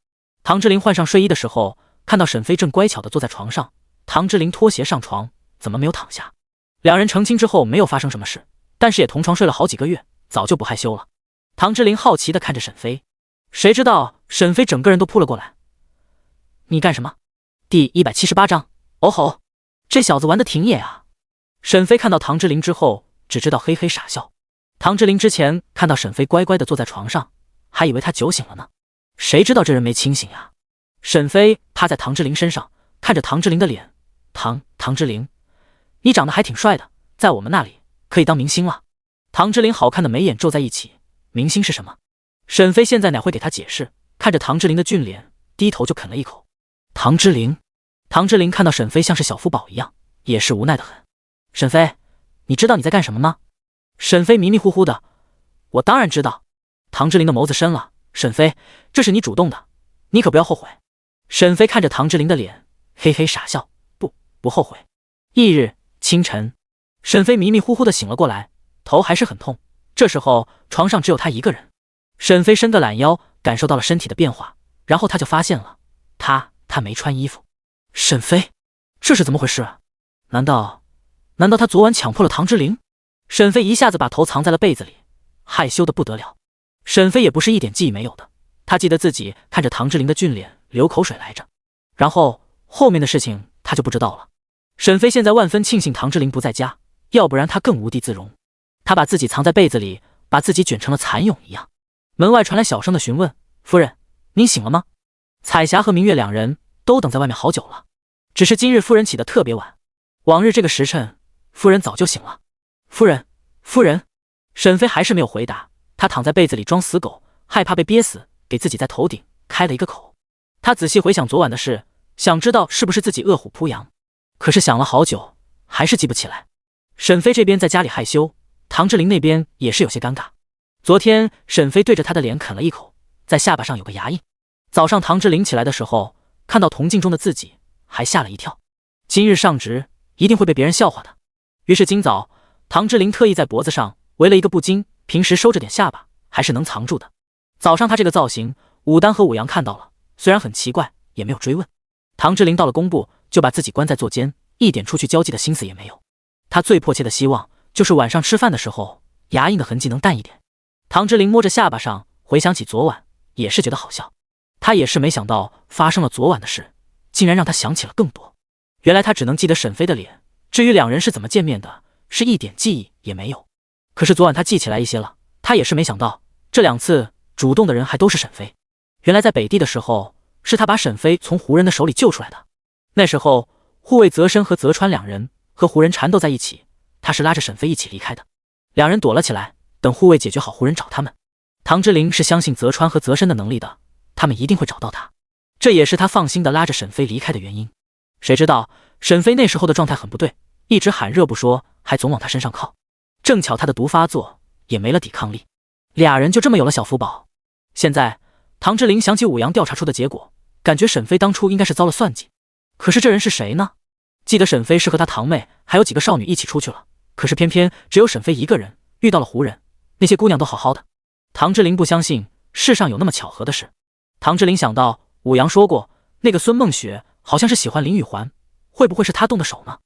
唐之琳换上睡衣的时候，看到沈飞正乖巧地坐在床上，唐之琳脱鞋上床，怎么没有躺下？两人成亲之后没有发生什么事，但是也同床睡了好几个月，早就不害羞了。唐之琳好奇地看着沈飞，谁知道沈飞整个人都扑了过来。你干什么？第178章，哦吼，这小子玩得挺野啊。沈飞看到唐之琳之后，只知道嘿嘿傻笑。唐之琳之前看到沈飞乖乖地坐在床上，还以为他酒醒了呢，谁知道这人没清醒呀。沈飞趴在唐之琳身上，看着唐之琳的脸，唐之琳，你长得还挺帅的，在我们那里可以当明星了。唐之琳好看的眉眼皱在一起，明星是什么？沈飞现在哪会给他解释，看着唐之琳的俊脸，低头就啃了一口。唐之琳看到沈飞像是小福宝一样，也是无奈的很。沈飞，你知道你在干什么吗？沈飞迷迷糊糊的，我当然知道。唐之琳的眸子深了，沈飞，这是你主动的，你可不要后悔。沈飞看着唐之琳的脸，嘿嘿傻笑，不后悔。翌日清晨，沈飞迷迷糊糊的醒了过来，头还是很痛。这时候床上只有他一个人。沈飞伸个懒腰，感受到了身体的变化，然后他就发现了，他没穿衣服。沈飞，这是怎么回事？难道他昨晚强迫了唐之琳？沈飞一下子把头藏在了被子里，害羞的不得了。沈飞也不是一点记忆没有的，他记得自己看着唐之琳的俊脸流口水来着，然后后面的事情他就不知道了。沈飞现在万分庆幸唐之琳不在家，要不然他更无地自容。他把自己藏在被子里，把自己卷成了蚕蛹一样。门外传来小声的询问：夫人，您醒了吗？彩霞和明月两人都等在外面好久了，只是今日夫人起得特别晚，往日这个时辰夫人早就醒了。夫人，沈飞还是没有回答，他躺在被子里装死狗，害怕被憋死，给自己在头顶开了一个口。他仔细回想昨晚的事，想知道是不是自己饿虎扑羊，可是想了好久，还是记不起来。沈飞这边在家里害羞，唐之琳那边也是有些尴尬。昨天沈飞对着他的脸啃了一口，在下巴上有个牙印。早上唐之琳起来的时候，看到铜镜中的自己，还吓了一跳。今日上职一定会被别人笑话的。于是今早唐之琳特意在脖子上围了一个布巾，平时收着点下巴还是能藏住的。早上他这个造型，武丹和武阳看到了，虽然很奇怪，也没有追问。唐之琳到了工部，就把自己关在座间，一点出去交际的心思也没有。他最迫切的希望就是晚上吃饭的时候，牙印的痕迹能淡一点。唐之琳摸着下巴上，回想起昨晚，也是觉得好笑。他也是没想到发生了昨晚的事，竟然让他想起了更多。原来他只能记得沈飞的脸，至于两人是怎么见面的，是一点记忆也没有。可是昨晚他记起来一些了，他也是没想到这两次主动的人还都是沈飞。原来在北地的时候，是他把沈飞从胡人的手里救出来的。那时候护卫泽深和泽川两人和胡人缠斗在一起，他是拉着沈飞一起离开的。两人躲了起来，等护卫解决好胡人找他们。唐之琳是相信泽川和泽深的能力的，他们一定会找到他，这也是他放心的拉着沈飞离开的原因。谁知道沈飞那时候的状态很不对，一直喊热不说，还总往他身上靠。正巧他的毒发作，也没了抵抗力，俩人就这么有了小福宝。现在唐之琳想起武阳调查出的结果，感觉沈飞当初应该是遭了算计。可是这人是谁呢？记得沈飞是和他堂妹还有几个少女一起出去了，可是偏偏只有沈飞一个人遇到了胡人，那些姑娘都好好的。唐之琳不相信世上有那么巧合的事。唐之琳想到武阳说过，那个孙梦雪好像是喜欢林雨环，会不会是他动的手呢？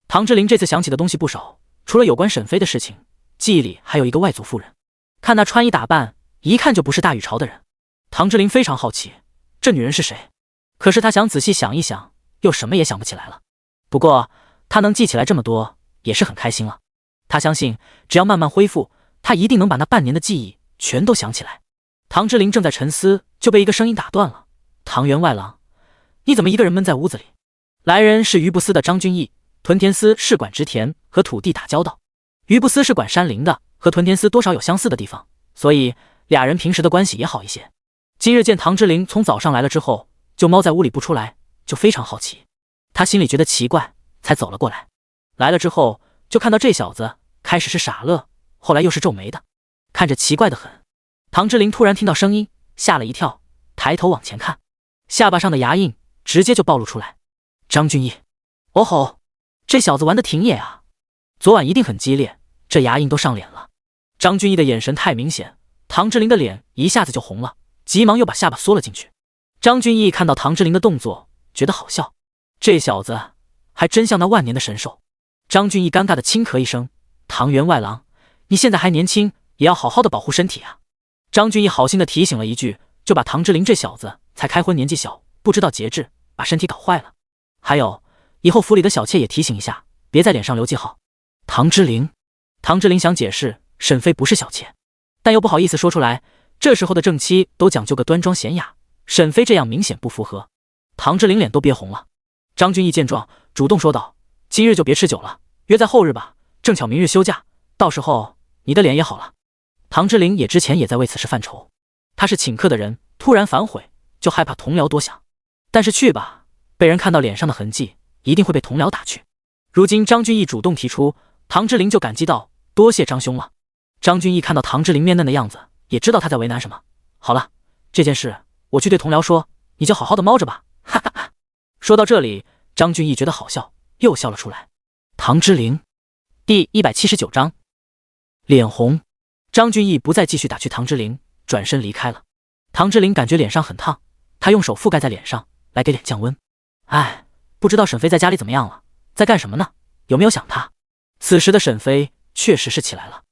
唐之琳这次想起的东西不少，除了有关沈飞的事情，记忆里还有一个外族妇人，看那穿衣打扮，一看就不是大禹朝的人。唐之琳非常好奇，这女人是谁？可是他想仔细想一想，又什么也想不起来了。不过他能记起来这么多，也是很开心了。他相信只要慢慢恢复，他一定能把那半年的记忆全都想起来。唐之琳正在沉思，就被一个声音打断了。唐员外郎，你怎么一个人闷在屋子里？来人是余不思的张君义，屯田司是管植田和土地打交道，余不思是管山林的，和屯田司多少有相似的地方，所以俩人平时的关系也好一些。今日见唐之琳从早上来了之后，就猫在屋里不出来，就非常好奇。他心里觉得奇怪，才走了过来。来了之后，就看到这小子开始是傻乐，后来又是皱眉的，看着奇怪得很。唐之琳突然听到声音，吓了一跳，抬头往前看，下巴上的牙印直接就暴露出来。张俊义，哦吼，这小子玩得挺野啊，昨晚一定很激烈，这牙印都上脸了。张俊义的眼神太明显，唐之琳的脸一下子就红了，急忙又把下巴缩了进去。张俊义看到唐之琳的动作，觉得好笑，这小子还真像那万年的神兽。张俊义尴尬的轻咳一声，唐员外郎，你现在还年轻，也要好好的保护身体啊。张俊义好心的提醒了一句，就把唐之琳这小子才开荤年纪小，不知道节制，把身体搞坏了。还有，以后府里的小妾也提醒一下，别在脸上留记号。唐之琳想解释沈妃不是小妾，但又不好意思说出来，这时候的正妻都讲究个端庄娴雅，沈妃这样明显不符合。唐之琳脸都憋红了。张俊义见状主动说道，今日就别吃酒了，约在后日吧，正巧明日休假，到时候你的脸也好了。唐之琳也之前也在为此事犯愁，他是请客的人，突然反悔就害怕同僚多想，但是去吧，被人看到脸上的痕迹，一定会被同僚打去。如今张俊义主动提出，唐之琳就感激道，多谢张兄了。张俊义看到唐之琳面嫩的样子，也知道他在为难什么。好了，这件事我去对同僚说，你就好好的猫着吧，哈哈哈。说到这里，张俊义觉得好笑，又笑了出来。唐之琳，第179章，脸红。张俊义不再继续打趣唐之琳，转身离开了。唐之琳感觉脸上很烫，她用手覆盖在脸上，来给脸降温。哎，不知道沈妃在家里怎么样了，在干什么呢？有没有想她？此时的沈妃确实是起来了，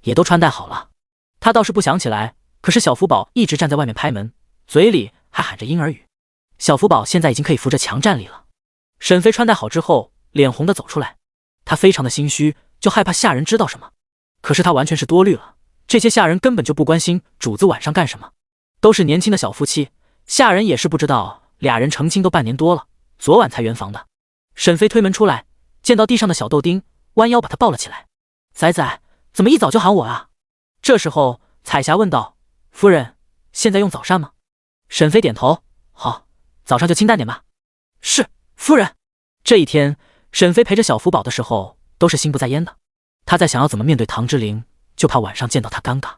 也都穿戴好了。她倒是不想起来，可是小福宝一直站在外面拍门，嘴里还喊着婴儿语。小福宝现在已经可以扶着墙站立了。沈妃穿戴好之后，脸红的走出来，她非常的心虚，就害怕下人知道什么。可是她完全是多虑了，这些下人根本就不关心主子晚上干什么，都是年轻的小夫妻，下人也是不知道俩人成亲都半年多了，昨晚才圆房的。沈妃推门出来，见到地上的小豆丁，弯腰把他抱了起来。仔仔，怎么一早就喊我啊？这时候彩霞问道，夫人，现在用早膳吗？沈妃点头，好，早上就清淡点吧。是，夫人。这一天，沈妃陪着小福宝的时候，都是心不在焉的。她在想要怎么面对唐之琳，就怕晚上见到他尴尬。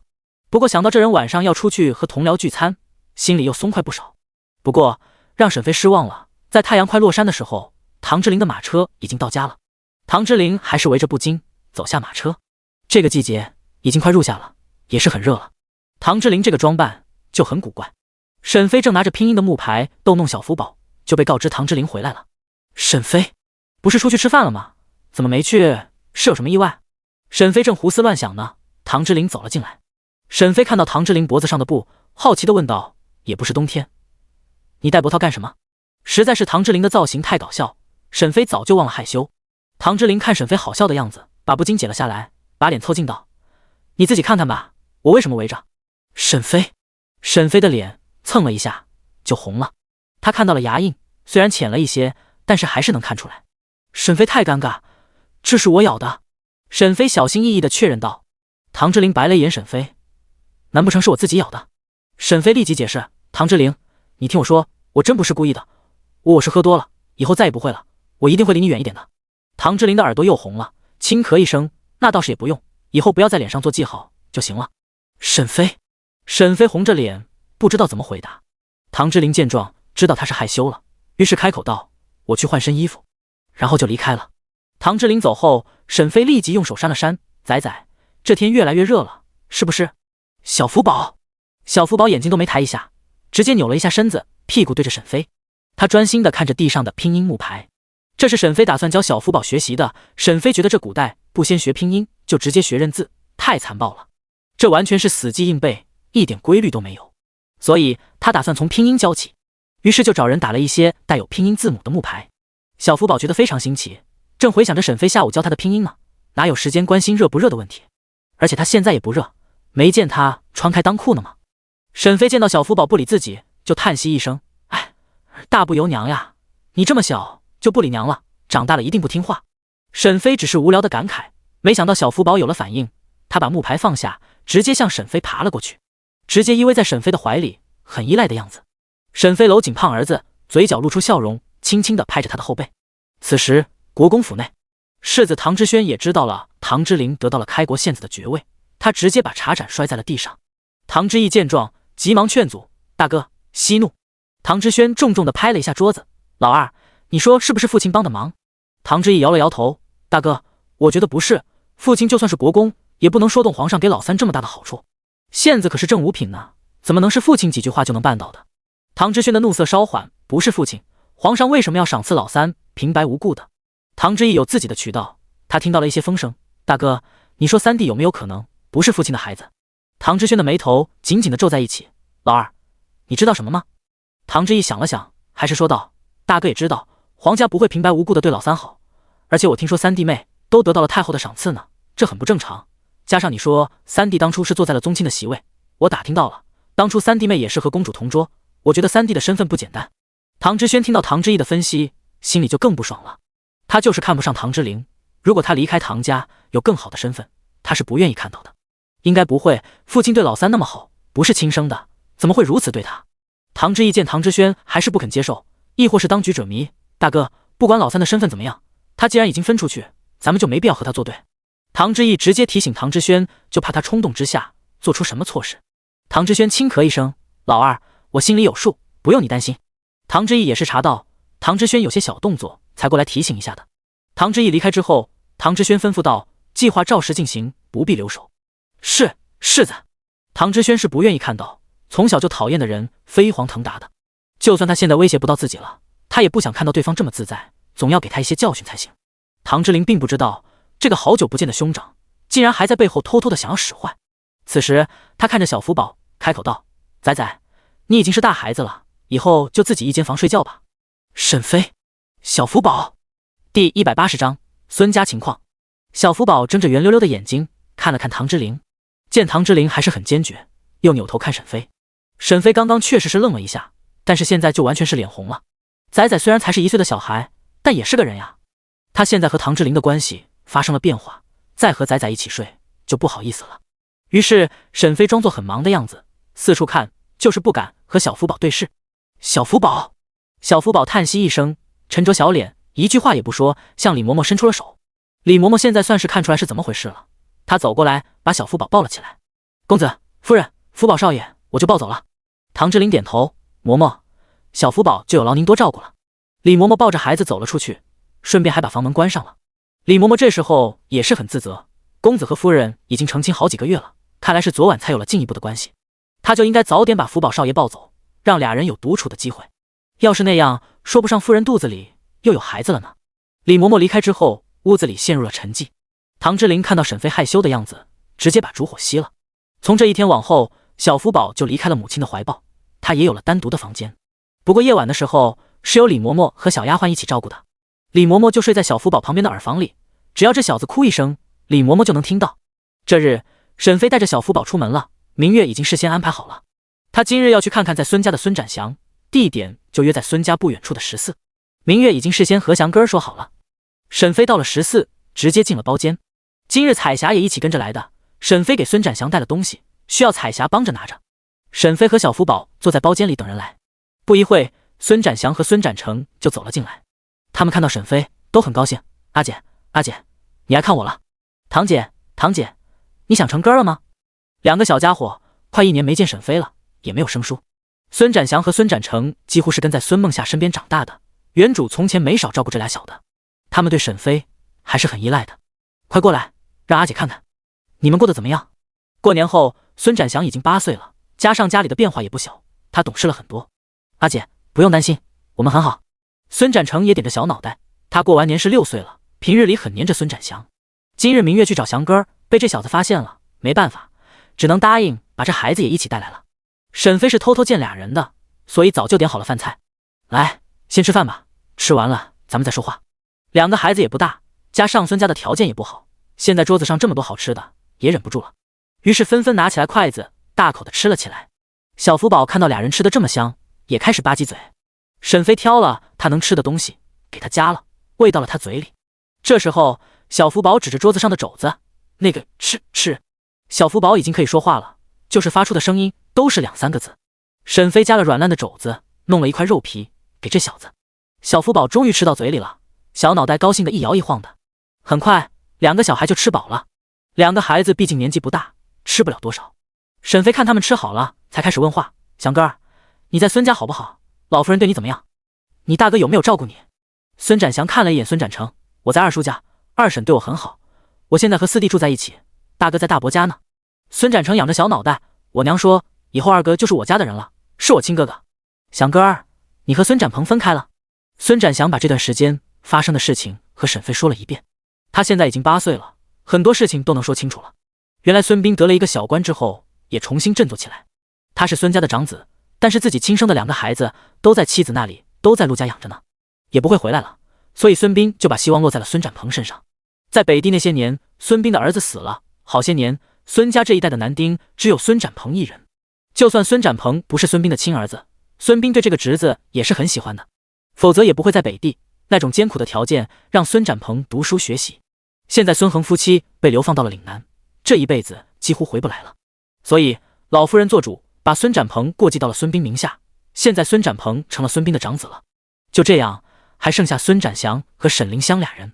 不过想到这人晚上要出去和同僚聚餐，心里又松快不少。不过让沈妃失望了，在太阳快落山的时候，唐之琳的马车已经到家了。唐之琳还是围着布巾走下马车。这个季节已经快入夏了，也是很热了。唐之琳这个装扮就很古怪。沈妃正拿着拼音的木牌逗弄小福宝，就被告知唐之琳回来了。沈妃，不是出去吃饭了吗？怎么没去？是有什么意外？沈妃正胡思乱想呢，唐之琳走了进来。沈妃看到唐之琳脖子上的布，好奇地问道，也不是冬天，你戴脖套干什么？实在是唐之琳的造型太搞笑，沈妃早就忘了害羞。唐之琳看沈妃好笑的样子，把布巾解了下来，把脸凑近道，你自己看看吧，我为什么围着？沈妃的脸蹭了一下就红了，她看到了牙印，虽然浅了一些，但是还是能看出来。沈妃太尴尬，这是我咬的。沈妃小心翼翼地确认道。唐之琳白了一眼沈妃，难不成是我自己咬的？沈妃立即解释，唐之琳，你听我说，我真不是故意的，我是喝多了，以后再也不会了，我一定会离你远一点的。唐之琳的耳朵又红了，轻咳一声，那倒是也不用，以后不要在脸上做记号就行了。沈妃红着脸不知道怎么回答。唐之琳见状知道她是害羞了，于是开口道，我去换身衣服，然后就离开了。唐之琳走后，沈妃立即用手扇了扇，仔仔，这天越来越热了，是不是？小福宝眼睛都没抬一下，直接扭了一下身子，屁股对着沈妃。他专心地看着地上的拼音木牌，这是沈妃打算教小福宝学习的。沈妃觉得这古代不先学拼音就直接学认字，太残暴了，这完全是死记硬背，一点规律都没有，所以他打算从拼音教起，于是就找人打了一些带有拼音字母的木牌。小福宝觉得非常新奇，正回想着沈妃下午教他的拼音呢，哪有时间关心热不热的问题，而且他现在也不热，没见他穿开裆裤呢吗？沈妃见到小福宝不理自己，就叹息一声，哎，大不由娘呀，你这么小就不理娘了，长大了一定不听话。沈妃只是无聊的感慨，没想到小福宝有了反应，他把木牌放下，直接向沈妃爬了过去，直接依偎在沈妃的怀里，很依赖的样子。沈妃搂紧胖儿子，嘴角露出笑容，轻轻地拍着他的后背。此时国公府内，世子唐之轩也知道了唐之琳得到了开国县子的爵位，他直接把茶盏摔在了地上。唐之义见状急忙劝阻，大哥息怒。唐之轩重重地拍了一下桌子：“老二，你说是不是父亲帮的忙？”唐之义摇了摇头：“大哥，我觉得不是。父亲就算是国公，也不能说动皇上给老三这么大的好处。现在可是正五品呢，怎么能是父亲几句话就能办到的？”唐之轩的怒色稍缓：“不是父亲，皇上为什么要赏赐老三平白无故的？”唐之义有自己的渠道，他听到了一些风声：“大哥，你说三弟有没有可能不是父亲的孩子？”唐之轩的眉头紧紧地皱在一起：“老二，你知道什么吗？”唐之义想了想，还是说道：“大哥也知道，皇家不会平白无故的对老三好，而且我听说三弟妹都得到了太后的赏赐呢，这很不正常。加上你说三弟当初是坐在了宗亲的席位，我打听到了，当初三弟妹也是和公主同桌，我觉得三弟的身份不简单。”唐之轩听到唐之义的分析，心里就更不爽了。他就是看不上唐之灵，如果他离开唐家有更好的身份，他是不愿意看到的。应该不会，父亲对老三那么好，不是亲生的，怎么会如此对他？唐之义见唐之轩还是不肯接受，亦或是当局者迷：“大哥，不管老三的身份怎么样，他既然已经分出去，咱们就没必要和他作对。”唐之义直接提醒唐之轩，就怕他冲动之下做出什么错事。唐之轩轻咳一声：“老二，我心里有数，不用你担心。”唐之义也是查到唐之轩有些小动作，才过来提醒一下的。唐之义离开之后，唐之轩吩咐道：“计划照实进行，不必留手。”“是，世子。”唐之轩是不愿意看到从小就讨厌的人飞黄腾达的，就算他现在威胁不到自己了，他也不想看到对方这么自在，总要给他一些教训才行。唐之灵并不知道，这个好久不见的兄长竟然还在背后偷偷的想要使坏。此时他看着小福宝，开口道：“仔仔，你已经是大孩子了，以后就自己一间房睡觉吧。”沈飞，小福宝。第180章孙家情况。小福宝睁着圆溜溜的眼睛看了看唐之灵，见唐之灵还是很坚决，又扭头看沈飞。沈飞刚刚确实是愣了一下，但是现在就完全是脸红了。仔仔虽然才是1岁的小孩，但也是个人呀。他现在和唐之灵的关系发生了变化，再和仔仔一起睡就不好意思了。于是沈飞装作很忙的样子，四处看，就是不敢和小福宝对视。小福宝，小福宝叹息一声，沉着小脸，一句话也不说，向李嬷嬷伸出了手。李嬷嬷现在算是看出来是怎么回事了，她走过来把小福宝抱了起来。公子，夫人，福宝少爷，我就抱走了。唐之灵点头，嬷嬷，小福宝就有劳您多照顾了。李嬷嬷抱着孩子走了出去，顺便还把房门关上了。李嬷嬷这时候也是很自责，公子和夫人已经成亲好几个月了，看来是昨晚才有了进一步的关系，他就应该早点把福宝少爷抱走，让俩人有独处的机会。要是那样，说不上夫人肚子里又有孩子了呢。李嬷嬷离开之后，屋子里陷入了沉寂。唐之灵看到沈飞害羞的样子，直接把烛火熄了。从这一天往后，小福宝就离开了母亲的怀抱，他也有了单独的房间。不过夜晚的时候是由李嬷嬷和小丫鬟一起照顾的，李嬷嬷就睡在小福宝旁边的耳房里，只要这小子哭一声，李嬷嬷就能听到。这日沈飞带着小福宝出门了，明月已经事先安排好了，他今日要去看看在孙家的孙展祥，地点就约在孙家不远处的14。明月已经事先和祥哥说好了。沈飞到了14，直接进了包间。今日彩霞也一起跟着来的，沈飞给孙展祥带了东西，需要彩霞帮着拿着。沈飞和小福宝坐在包间里等人来。不一会，孙展祥和孙展成就走了进来。他们看到沈飞都很高兴：“阿姐，阿姐，你爱看我了。堂姐，堂姐，你想成哥了吗？”两个小家伙快1年没见沈飞了，也没有生疏。孙展祥和孙展成几乎是跟在孙梦夏身边长大的，原主从前没少照顾这俩小的，他们对沈飞还是很依赖的。快过来，让阿姐看看你们过得怎么样。过年后，孙展祥已经8岁了，加上家里的变化也不小，他懂事了很多。阿姐不用担心，我们很好。孙展成也点着小脑袋，他过完年是6岁了，平日里很黏着孙展祥。今日明月去找祥哥，被这小子发现了，没办法，只能答应把这孩子也一起带来了。沈飞是偷偷见俩人的，所以早就点好了饭菜。来，先吃饭吧，吃完了咱们再说话。两个孩子也不大，加上孙家的条件也不好，现在桌子上这么多好吃的，也忍不住了，于是纷纷拿起来筷子，大口的吃了起来。小福宝看到俩人吃的这么香，也开始吧唧嘴。沈飞挑了他能吃的东西，给他夹了，喂到了他嘴里。这时候，小福宝指着桌子上的肘子，那个吃吃。小福宝已经可以说话了，就是发出的声音都是2、3个字。沈飞夹了软烂的肘子，弄了一块肉皮给这小子。小福宝终于吃到嘴里了，小脑袋高兴的一摇一晃的。很快，2个小孩就吃饱了。2个孩子毕竟年纪不大，吃不了多少。沈飞看他们吃好了，才开始问话：“祥哥，你在孙家好不好？老夫人对你怎么样？你大哥有没有照顾你？孙展祥看了一眼孙展成，我在二叔家，二婶对我很好，我现在和四弟住在一起，大哥在大伯家呢。孙展成仰着小脑袋，我娘说以后二哥就是我家的人了，是我亲哥哥。祥哥儿，你和孙展鹏分开了。孙展祥把这段时间发生的事情和沈飞说了一遍。他现在已经8岁了，很多事情都能说清楚了。原来孙斌得了一个小官之后，也重新振作起来。他是孙家的长子，但是自己亲生的2个孩子都在妻子那里，都在陆家养着呢，也不会回来了，所以孙斌就把希望落在了孙展鹏身上。在北地那些年，孙斌的儿子死了，好些年，孙家这一代的男丁只有孙展鹏一人。就算孙展鹏不是孙斌的亲儿子，孙斌对这个侄子也是很喜欢的，否则也不会在北地那种艰苦的条件让孙展鹏读书学习。现在孙恒夫妻被流放到了岭南，这一辈子几乎回不来了，所以老夫人做主把孙展鹏过继到了孙斌名下，现在孙展鹏成了孙斌的长子了。就这样，还剩下孙展祥和沈凌香2人。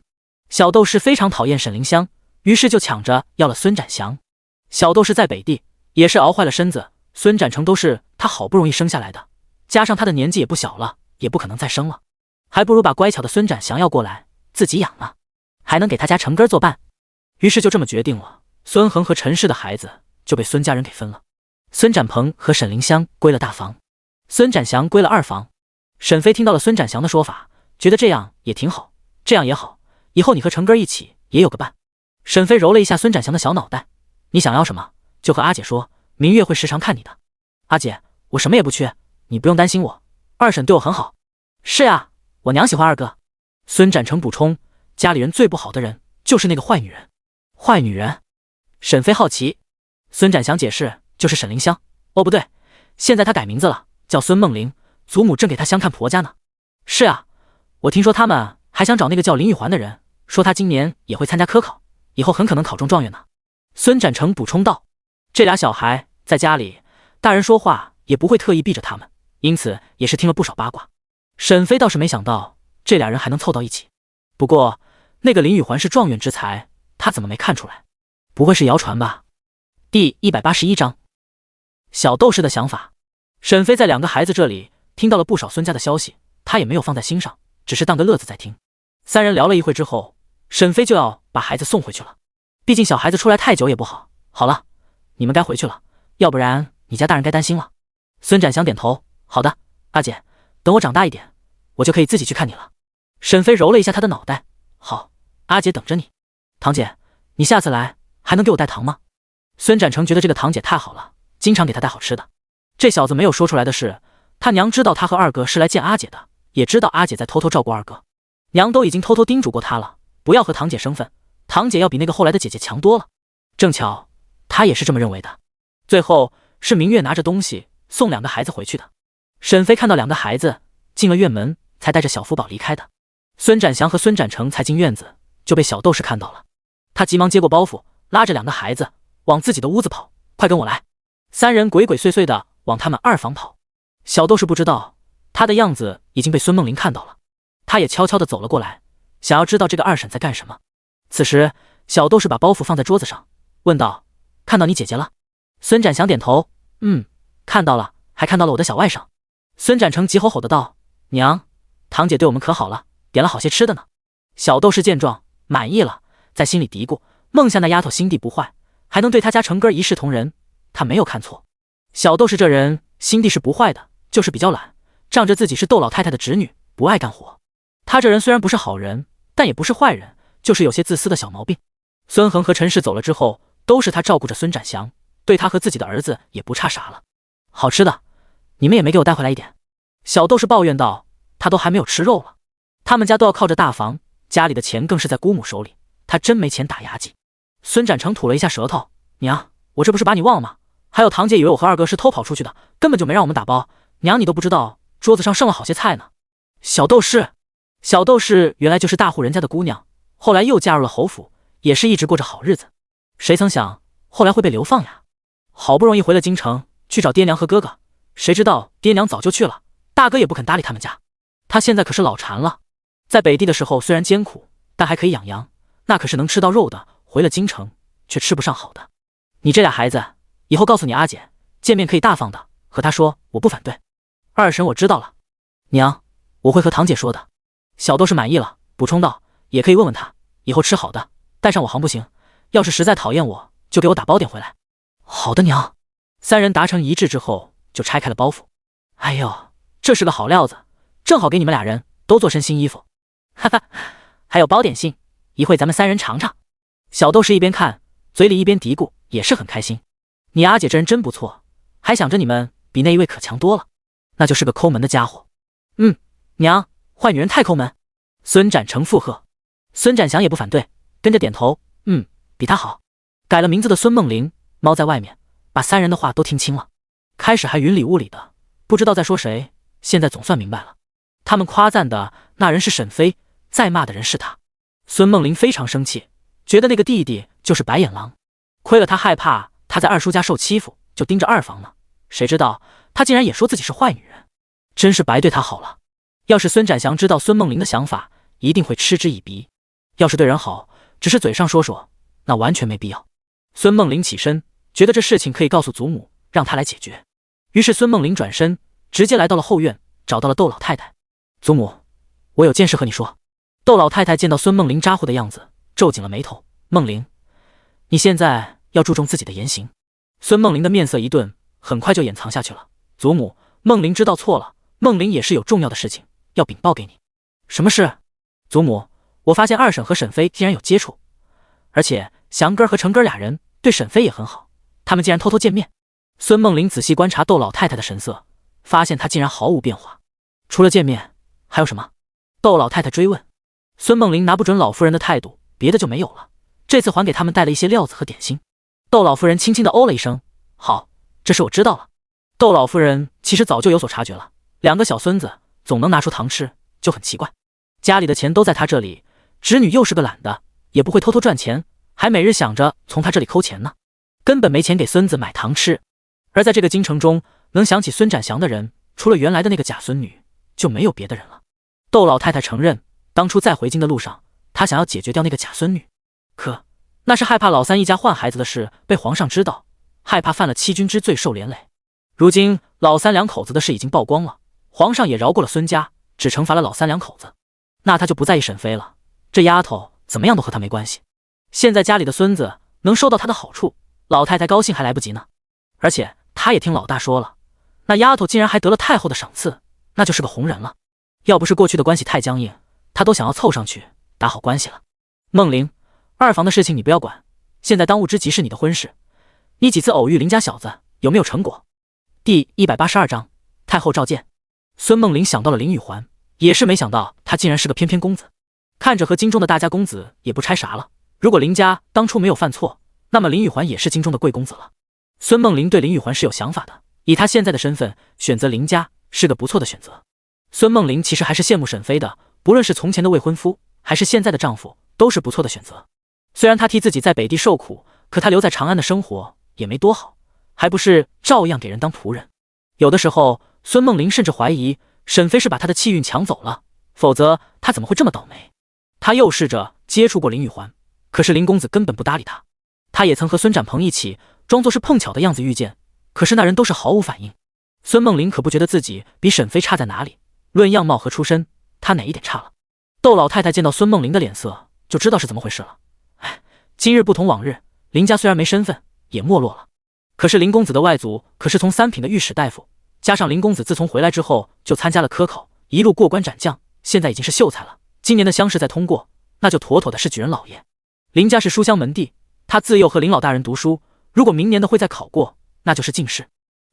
小窦氏非常讨厌沈凌香，于是就抢着要了孙展祥。小窦氏在北地也是熬坏了身子，孙展成都是他好不容易生下来的，加上他的年纪也不小了，也不可能再生了，还不如把乖巧的孙展祥要过来自己养呢，还能给他家成根作伴。于是就这么决定了，孙恒和陈氏的孩子就被孙家人给分了。孙展鹏和沈凌香归了大房，孙展祥归了二房。沈飞听到了孙展祥的说法，觉得这样也挺好，这样也好，以后你和成根一起也有个伴。沈飞揉了一下孙展祥的小脑袋，你想要什么就和阿姐说，明月会时常看你的。阿姐，我什么也不缺，你不用担心我，二婶对我很好。是啊，我娘喜欢二哥。孙展成补充，家里人最不好的人就是那个坏女人。坏女人？沈飞好奇。孙展祥解释，就是沈凌香。哦不对，现在她改名字了，叫孙梦玲，祖母正给她相看婆家呢。是啊，我听说他们还想找那个叫林玉环的人，说他今年也会参加科考，以后很可能考中状元呢。孙展成补充道，这俩小孩在家里，大人说话也不会特意避着他们，因此也是听了不少八卦。沈飞倒是没想到这俩人还能凑到一起，不过那个林玉环是状元之才，他怎么没看出来？不会是谣传吧？第181章，小窦氏的想法。沈飞在2个孩子这里听到了不少孙家的消息，他也没有放在心上，只是当个乐子在听。3人聊了一会之后，沈飞就要把孩子送回去了，毕竟小孩子出来太久也不好。好了，你们该回去了，要不然你家大人该担心了。孙展祥点头，好的，阿姐，等我长大一点，我就可以自己去看你了。沈飞揉了一下他的脑袋，好，阿姐等着你。堂姐，你下次来还能给我带糖吗？孙展成觉得这个堂姐太好了，经常给他带好吃的。这小子没有说出来的是，他娘知道他和二哥是来见阿姐的，也知道阿姐在偷偷照顾二哥，娘都已经偷偷叮嘱过他了，不要和堂姐生分，堂姐要比那个后来的姐姐强多了。正巧他也是这么认为的。最后是明月拿着东西送2个孩子回去的。沈飞看到2个孩子进了院门，才带着小福宝离开的。孙展祥和孙展成才进院子，就被小窦氏看到了。他急忙接过包袱，拉着2个孩子往自己的屋子跑，快跟我来！3人鬼鬼祟祟的往他们2房跑。小窦氏不知道他的样子已经被孙梦玲看到了，他也悄悄地走了过来，想要知道这个二婶在干什么。此时小窦氏把包袱放在桌子上，问道，看到你姐姐了？孙展祥点头，看到了，还看到了我的小外甥。孙展成急吼吼的道，娘，堂姐对我们可好了，点了好些吃的呢。小窦氏见状满意了，在心里嘀咕，梦下那丫头心地不坏，还能对他家成根一视同仁，他没有看错。小窦氏这人心地是不坏的，就是比较懒，仗着自己是窦老太太的侄女，不爱干活。他这人虽然不是好人，但也不是坏人，就是有些自私的小毛病。孙恒和陈氏走了之后，都是他照顾着孙展祥，对他和自己的儿子也不差啥了。好吃的你们也没给我带回来一点。小窦氏抱怨道，他都还没有吃肉了。他们家都要靠着大房，家里的钱更是在姑母手里，他真没钱打牙祭。孙展成吐了一下舌头，娘，我这不是把你忘了吗？还有堂姐以为我和二哥是偷跑出去的，根本就没让我们打包，娘你都不知道桌子上剩了好些菜呢。小窦氏原来就是大户人家的姑娘，后来又嫁入了侯府，也是一直过着好日子，谁曾想后来会被流放呀。好不容易回了京城去找爹娘和哥哥，谁知道爹娘早就去了，大哥也不肯搭理他们家。他现在可是老馋了，在北地的时候虽然艰苦，但还可以养羊，那可是能吃到肉的，回了京城却吃不上好的。你这俩孩子以后告诉你阿姐，见面可以大方的和她说我不反对。二婶我知道了。娘，我会和堂姐说的。小豆是满意了，补充道，也可以问问她，以后吃好的，带上我行不行？要是实在讨厌我，就给我打包点回来。好的，娘。三人达成一致之后，就拆开了包袱。哎呦，这是个好料子，正好给你们俩人都做身新衣服。哈哈，还有包点心，一会咱们三人尝尝。小豆是一边看，嘴里一边嘀咕，也是很开心。你阿姐这人真不错，还想着你们比那一位可强多了，那就是个抠门的家伙。娘，坏女人太抠门。孙展成附和，孙展祥也不反对，跟着点头，比他好。改了名字的孙梦玲猫在外面，把三人的话都听清了。开始还云里雾里的，不知道在说谁，现在总算明白了。他们夸赞的那人是沈飞，再骂的人是他。孙梦玲非常生气，觉得那个弟弟就是白眼狼，亏了他害怕他在二叔家受欺负，就盯着二房呢。谁知道他竟然也说自己是坏女人，真是白对他好了。要是孙展祥知道孙梦玲的想法，一定会嗤之以鼻。要是对人好，只是嘴上说说，那完全没必要。孙梦玲起身，觉得这事情可以告诉祖母，让她来解决。于是孙梦玲转身，直接来到了后院，找到了窦老太太。祖母，我有件事和你说。窦老太太见到孙梦玲咋呼的样子，皱紧了眉头。梦玲，你现在要注重自己的言行。孙梦玲的面色一顿，很快就掩藏下去了。祖母，梦玲知道错了，梦玲也是有重要的事情要禀报给你。什么事？祖母，我发现二婶和沈飞竟然有接触，而且祥哥和成哥俩人对沈飞也很好，他们竟然偷偷见面。孙梦玲仔细观察窦老太太的神色，发现她竟然毫无变化。除了见面，还有什么？窦老太太追问。孙梦玲拿不准老夫人的态度，别的就没有了。这次还给他们带了一些料子和点心。窦老夫人轻轻地哦了一声，好，这事我知道了。窦老夫人其实早就有所察觉了，两个小孙子总能拿出糖吃，就很奇怪。家里的钱都在他这里，侄女又是个懒的，也不会偷偷赚钱，还每日想着从他这里抠钱呢，根本没钱给孙子买糖吃。而在这个京城中，能想起孙展祥的人，除了原来的那个假孙女，就没有别的人了。窦老太太承认，当初在回京的路上，她想要解决掉那个假孙女，可那是害怕老三一家换孩子的事被皇上知道，害怕犯了欺君之罪受连累。如今老三两口子的事已经曝光了，皇上也饶过了孙家，只惩罚了老三两口子，那他就不在意沈飞了。这丫头怎么样都和他没关系。现在家里的孙子能收到他的好处，老太太高兴还来不及呢。而且他也听老大说了，那丫头竟然还得了太后的赏赐，那就是个红人了。要不是过去的关系太僵硬，他都想要凑上去打好关系了。梦玲，二房的事情你不要管，现在当务之急是你的婚事。你几次偶遇林家小子，有没有成果？第182章太后召见。孙梦玲想到了林宇环，也是没想到他竟然是个翩翩公子，看着和京中的大家公子也不差啥了。如果林家当初没有犯错，那么林宇环也是京中的贵公子了。孙梦玲对林宇环是有想法的，以他现在的身份，选择林家是个不错的选择。孙梦玲其实还是羡慕沈飞的，不论是从前的未婚夫，还是现在的丈夫，都是不错的选择。虽然他替自己在北地受苦，可他留在长安的生活也没多好，还不是照样给人当仆人。有的时候，孙梦玲甚至怀疑沈飞是把他的气运抢走了，否则他怎么会这么倒霉？他又试着接触过林宇环，可是林公子根本不搭理他。他也曾和孙展鹏一起装作是碰巧的样子遇见，可是那人都是毫无反应。孙梦玲可不觉得自己比沈飞差在哪里，论样貌和出身，他哪一点差了？窦老太太见到孙梦玲的脸色，就知道是怎么回事了。哎，今日不同往日，林家虽然没身份，也没落了。可是林公子的外祖可是从三品的御史大夫，加上林公子自从回来之后就参加了科考，一路过关斩将，现在已经是秀才了。今年的乡试再通过，那就妥妥的是举人老爷。林家是书香门第，他自幼和林老大人读书，如果明年的会再考过，那就是进士。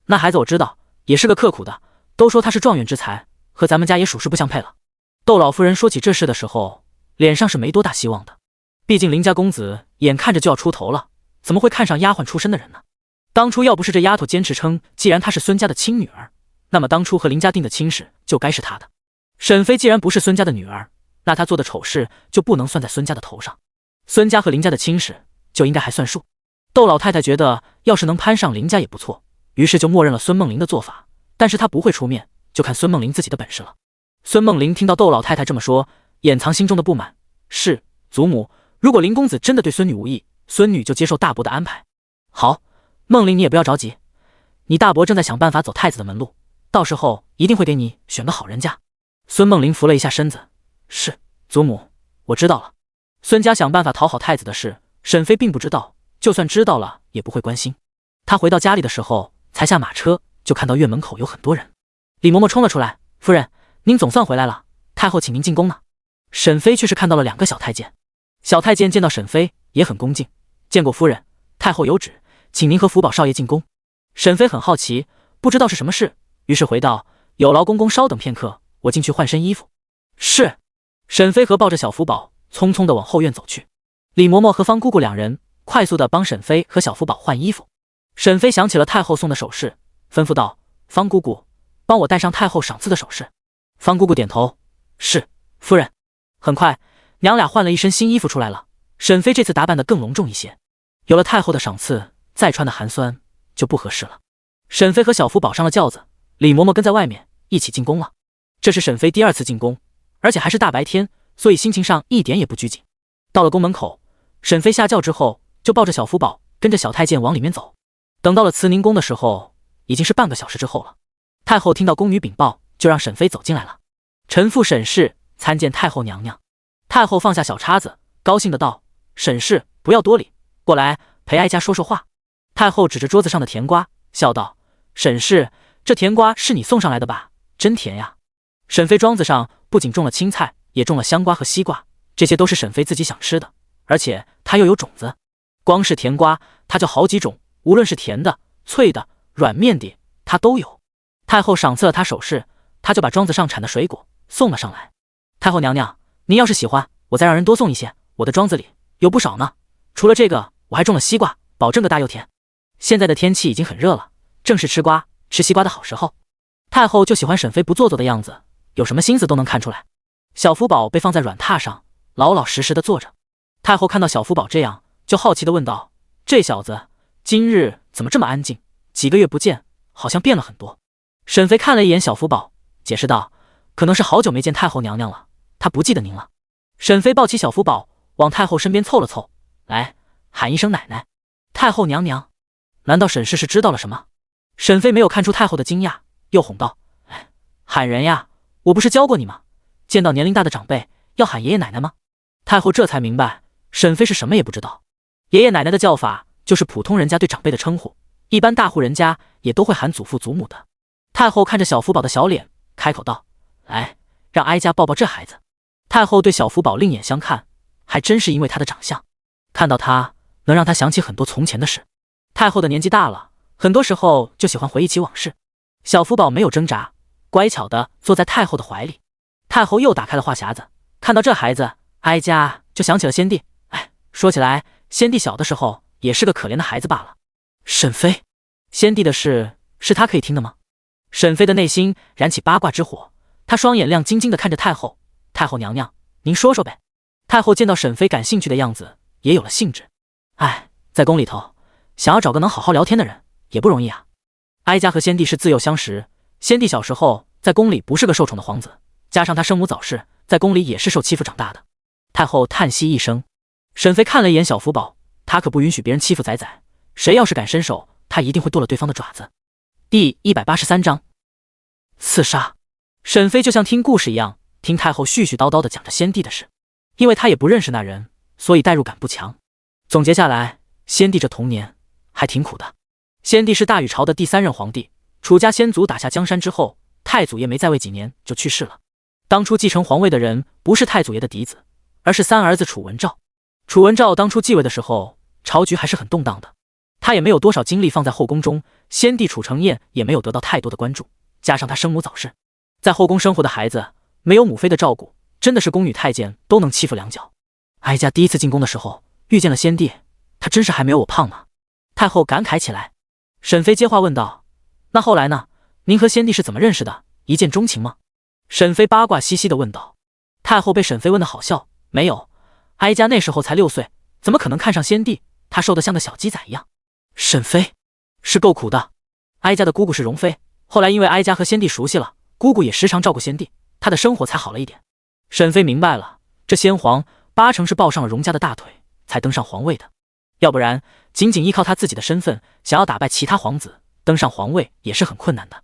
那孩子我知道，也是个刻苦的，都说他是状元之才，和咱们家也属实不相配了。窦老夫人说起这事的时候，脸上是没多大希望的。毕竟林家公子眼看着就要出头了，怎么会看上丫鬟出身的人呢？当初要不是这丫头坚持称，既然她是孙家的亲女儿，那么当初和林家定的亲事就该是她的。沈飞既然不是孙家的女儿，那她做的丑事就不能算在孙家的头上。孙家和林家的亲事就应该还算数。窦老太太觉得要是能攀上林家也不错，于是就默认了孙梦玲的做法，但是她不会出面，就看孙梦玲自己的本事了。孙梦玲听到窦老太太这么说，掩藏心中的不满，是祖母，如果林公子真的对孙女无意，孙女就接受大伯的安排。好，梦玲你也不要着急，你大伯正在想办法走太子的门路，到时候一定会给你选个好人家，孙梦玲扶了一下身子，是祖母，我知道了。孙家想办法讨好太子的事，沈妃并不知道，就算知道了也不会关心。她回到家里的时候，才下马车就看到院门口有很多人。李嬷嬷冲了出来，夫人，您总算回来了，太后请您进宫呢。沈妃却是看到了2个小太监。小太监见到沈妃也很恭敬，见过夫人，太后有旨，请您和福宝少爷进宫。沈妃很好奇，不知道是什么事，于是回道：有劳公公稍等片刻，我进去换身衣服。是。沈妃和抱着小福宝匆匆地往后院走去。李嬷嬷和方姑姑2人快速地帮沈妃和小福宝换衣服。沈妃想起了太后送的首饰，吩咐道：方姑姑，帮我戴上太后赏赐的首饰。方姑姑点头，是，夫人。很快娘俩换了一身新衣服出来了。沈妃这次打扮得更隆重一些，有了太后的赏赐，再穿的寒酸就不合适了。沈妃和小福宝上了轿子，李嬷嬷跟在外面一起进宫了。这是沈妃第2次进宫，而且还是大白天，所以心情上一点也不拘谨。到了宫门口，沈妃下轿之后就抱着小福宝跟着小太监往里面走。等到了慈宁宫的时候，已经是半个小时之后了。太后听到宫女禀报，就让沈妃走进来了。臣妇沈氏参见太后娘娘。太后放下小叉子，高兴的道：沈氏，不要多礼，过来陪哀家说说话。太后指着桌子上的甜瓜，笑道：沈氏，这甜瓜是你送上来的吧？真甜呀。沈妃庄子上不仅种了青菜，也种了香瓜和西瓜，这些都是沈妃自己想吃的，而且她又有种子。光是甜瓜，她就好几种，无论是甜的、脆的、软面的，她都有。太后赏赐了她首饰，她就把庄子上产的水果送了上来。太后娘娘，您要是喜欢，我再让人多送一些，我的庄子里有不少呢。除了这个，我还种了西瓜，保证个大又甜。现在的天气已经很热了，正是吃瓜、吃西瓜的好时候。太后就喜欢沈妃不做作的样子，有什么心思都能看出来。小福宝被放在软榻上，老老实实的坐着。太后看到小福宝这样，就好奇的问道：这小子今日怎么这么安静？几个月不见，好像变了很多。沈妃看了一眼小福宝，解释道：可能是好久没见太后娘娘了，她不记得您了。沈妃抱起小福宝往太后身边凑了凑，来，喊一声奶奶。太后娘娘，难道沈氏是知道了什么？沈妃没有看出太后的惊讶，又哄道：喊人呀，我不是教过你吗？见到年龄大的长辈要喊爷爷奶奶吗？太后这才明白沈妃是什么也不知道。爷爷奶奶的叫法就是普通人家对长辈的称呼，一般大户人家也都会喊祖父祖母的。太后看着小福宝的小脸，开口道：来，让哀家抱抱这孩子。太后对小福宝另眼相看，还真是因为他的长相，看到他能让他想起很多从前的事。太后的年纪大了，很多时候就喜欢回忆起往事。小福宝没有挣扎，乖巧的坐在太后的怀里。太后又打开了话匣子，看到这孩子，哀家就想起了先帝。说起来，先帝小的时候也是个可怜的孩子罢了。沈妃，先帝的事是他可以听的吗？沈妃的内心燃起八卦之火，她双眼亮晶晶的看着太后。太后娘娘，您说说呗。太后见到沈妃感兴趣的样子，也有了兴致。在宫里头，想要找个能好好聊天的人也不容易啊。哀家和先帝是自幼相识，先帝小时候在宫里不是个受宠的皇子，加上他生母早逝，在宫里也是受欺负长大的。太后叹息一声。沈妃看了一眼小福宝，她可不允许别人欺负仔仔，谁要是敢伸手，她一定会剁了对方的爪子。第183章刺杀。沈妃就像听故事一样，听太后絮絮叨叨地讲着先帝的事，因为她也不认识那人，所以代入感不强。总结下来，先帝这童年还挺苦的。先帝是大禹朝的第3任皇帝，楚家先祖打下江山之后，太祖爷没在位几年就去世了。当初继承皇位的人不是太祖爷的嫡子，而是3儿子楚文昭。楚文昭当初继位的时候，朝局还是很动荡的，他也没有多少精力放在后宫中，先帝楚成彦也没有得到太多的关注，加上他生母早逝，在后宫生活的孩子没有母妃的照顾，真的是宫女太监都能欺负两脚。哀家第一次进宫的时候遇见了先帝，他真是还没有我胖呢。太后感慨起来。沈妃接话问道：那后来呢？您和先帝是怎么认识的？一见钟情吗？沈妃八卦兮兮地问道。太后被沈妃问得好笑，没有，哀家那时候才6岁，怎么可能看上先帝？他瘦得像个小鸡仔一样。沈妃是够苦的。哀家的姑姑是容妃，后来因为哀家和先帝熟悉了，姑姑也时常照顾先帝，他的生活才好了一点。沈妃明白了，这先皇8成是抱上了容家的大腿才登上皇位的，要不然仅仅依靠他自己的身份，想要打败其他皇子登上皇位也是很困难的。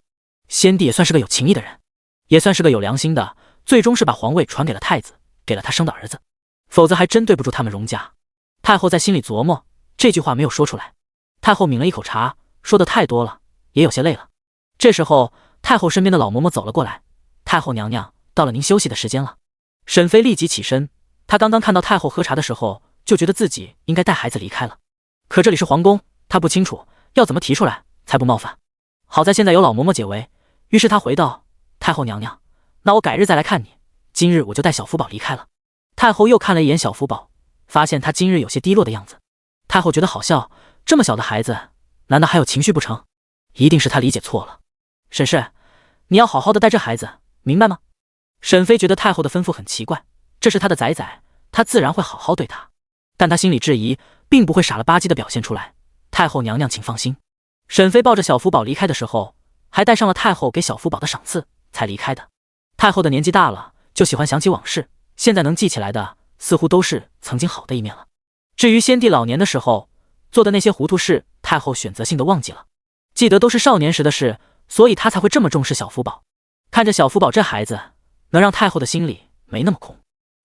先帝也算是个有情义的人，也算是个有良心的，最终是把皇位传给了太子，给了他生的儿子，否则还真对不住他们荣家。太后在心里琢磨，这句话没有说出来。太后抿了一口茶，说的太多了，也有些累了。这时候，太后身边的老嬷嬷走了过来：“太后娘娘，到了您休息的时间了。”沈妃立即起身，她刚刚看到太后喝茶的时候，就觉得自己应该带孩子离开了。可这里是皇宫，她不清楚要怎么提出来才不冒犯。好在现在有老嬷嬷解围，于是她回道：“太后娘娘，那我改日再来看你，今日我就带小福宝离开了。”太后又看了一眼小福宝，发现他今日有些低落的样子。太后觉得好笑，这么小的孩子，难道还有情绪不成？一定是他理解错了。沈氏，你要好好的带这孩子，明白吗？沈妃觉得太后的吩咐很奇怪，这是她的仔仔，她自然会好好对他。但她心里质疑，并不会傻了吧唧的表现出来。太后娘娘请放心。沈妃抱着小福宝离开的时候，还带上了太后给小福宝的赏赐，才离开的。太后的年纪大了，就喜欢想起往事，现在能记起来的，似乎都是曾经好的一面了。至于先帝老年的时候做的那些糊涂事，太后选择性的忘记了，记得都是少年时的事，所以她才会这么重视小福宝。看着小福宝这孩子，能让太后的心里没那么空。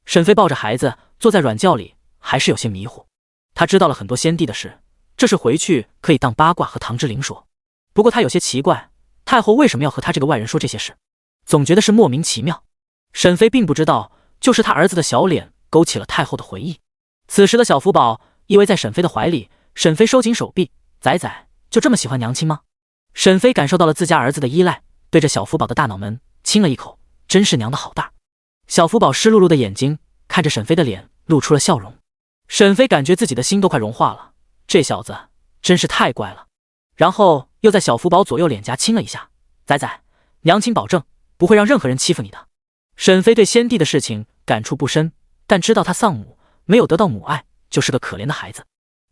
沈妃抱着孩子坐在软轿里，还是有些迷糊。她知道了很多先帝的事，这是回去可以当八卦和唐之灵说。不过她有些奇怪，太后为什么要和她这个外人说这些事，总觉得是莫名其妙。沈妃并不知道，就是她儿子的小脸勾起了太后的回忆。此时的小福宝依偎在沈妃的怀里，沈妃收紧手臂：“仔仔，就这么喜欢娘亲吗？”沈妃感受到了自家儿子的依赖，对着小福宝的大脑门亲了一口，真是娘的好大。小福宝湿漉漉的眼睛看着沈妃的脸，露出了笑容。沈妃感觉自己的心都快融化了，这小子真是太乖了。然后又在小福宝左右脸颊亲了一下：“仔仔，娘亲保证不会让任何人欺负你的。”沈妃对先帝的事情感触不深，但知道他丧母，没有得到母爱，就是个可怜的孩子。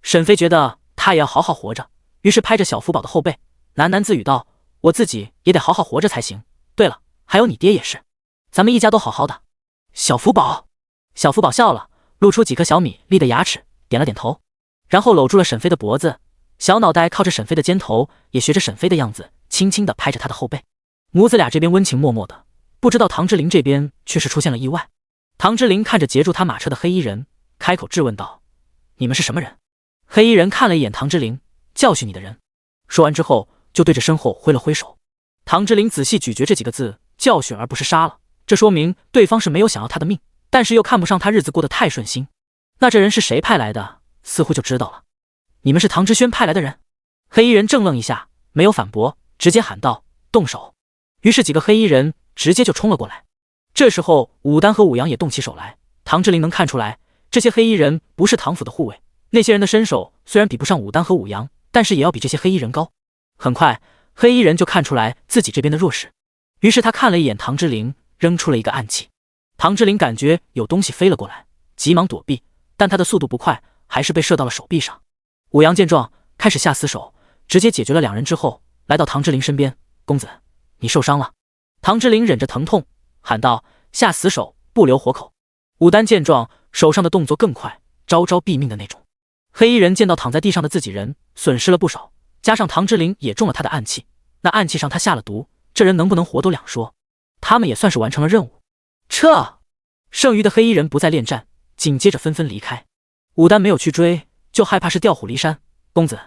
沈妃觉得他也要好好活着，于是拍着小福宝的后背，喃喃自语道：“我自己也得好好活着才行。对了，还有你爹也是，咱们一家都好好的。”小福宝，小福宝笑了，露出几颗小米粒的牙齿，点了点头，然后搂住了沈妃的脖子，小脑袋靠着沈妃的肩头，也学着沈妃的样子，轻轻地拍着她的后背。母子俩这边温情脉脉的，不知道唐之灵这边却是出现了意外。唐之灵看着截住他马车的黑衣人，开口质问道：“你们是什么人？”黑衣人看了一眼唐之灵：“教训你的人。”说完之后，就对着身后挥了挥手。唐之灵仔细咀嚼这几个字：教训而不是杀了，这说明对方是没有想要他的命，但是又看不上他日子过得太顺心。那这人是谁派来的，似乎就知道了。你们是唐之轩派来的人？黑衣人怔愣一下，没有反驳，直接喊道：“动手！”于是几个黑衣人直接就冲了过来。这时候武丹和武阳也动起手来。唐之灵能看出来，这些黑衣人不是唐府的护卫，那些人的身手虽然比不上武丹和武阳，但是也要比这些黑衣人高。很快，黑衣人就看出来自己这边的弱势，于是他看了一眼唐之灵，扔出了一个暗器。唐之灵感觉有东西飞了过来，急忙躲避，但他的速度不快，还是被射到了手臂上。武阳见状，开始下死手，直接解决了两人之后，来到唐之灵身边：“公子，你受伤了。”唐之灵忍着疼痛喊道：“下死手，不留活口。”武丹见状，手上的动作更快，招招毙命的那种。黑衣人见到躺在地上的自己人，损失了不少，加上唐之灵也中了他的暗器，那暗器上他下了毒，这人能不能活都两说。他们也算是完成了任务。撤！剩余的黑衣人不再恋战，紧接着纷纷离开。武丹没有去追，就害怕是调虎离山。“公子，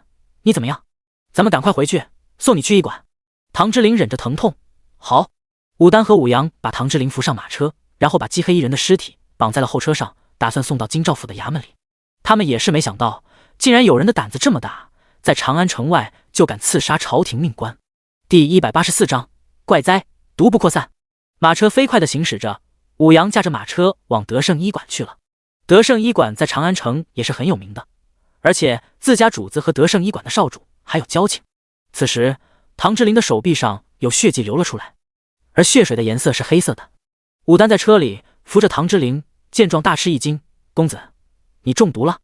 你怎么样？咱们赶快回去，送你去医馆。”唐之灵忍着疼痛：“好。”武丹和武阳把唐之灵扶上马车，然后把击黑衣人的尸体绑在了后车上，打算送到京兆府的衙门里。他们也是没想到，竟然有人的胆子这么大，在长安城外就敢刺杀朝廷命官。第184章，怪哉，毒不扩散。马车飞快地行驶着，武阳驾着马车往德胜医馆去了。德胜医馆在长安城也是很有名的，而且自家主子和德胜医馆的少主还有交情。此时，唐之灵的手臂上有血迹流了出来，而血水的颜色是黑色的。武丹在车里扶着唐之灵，见状大吃一惊：“公子，你中毒了！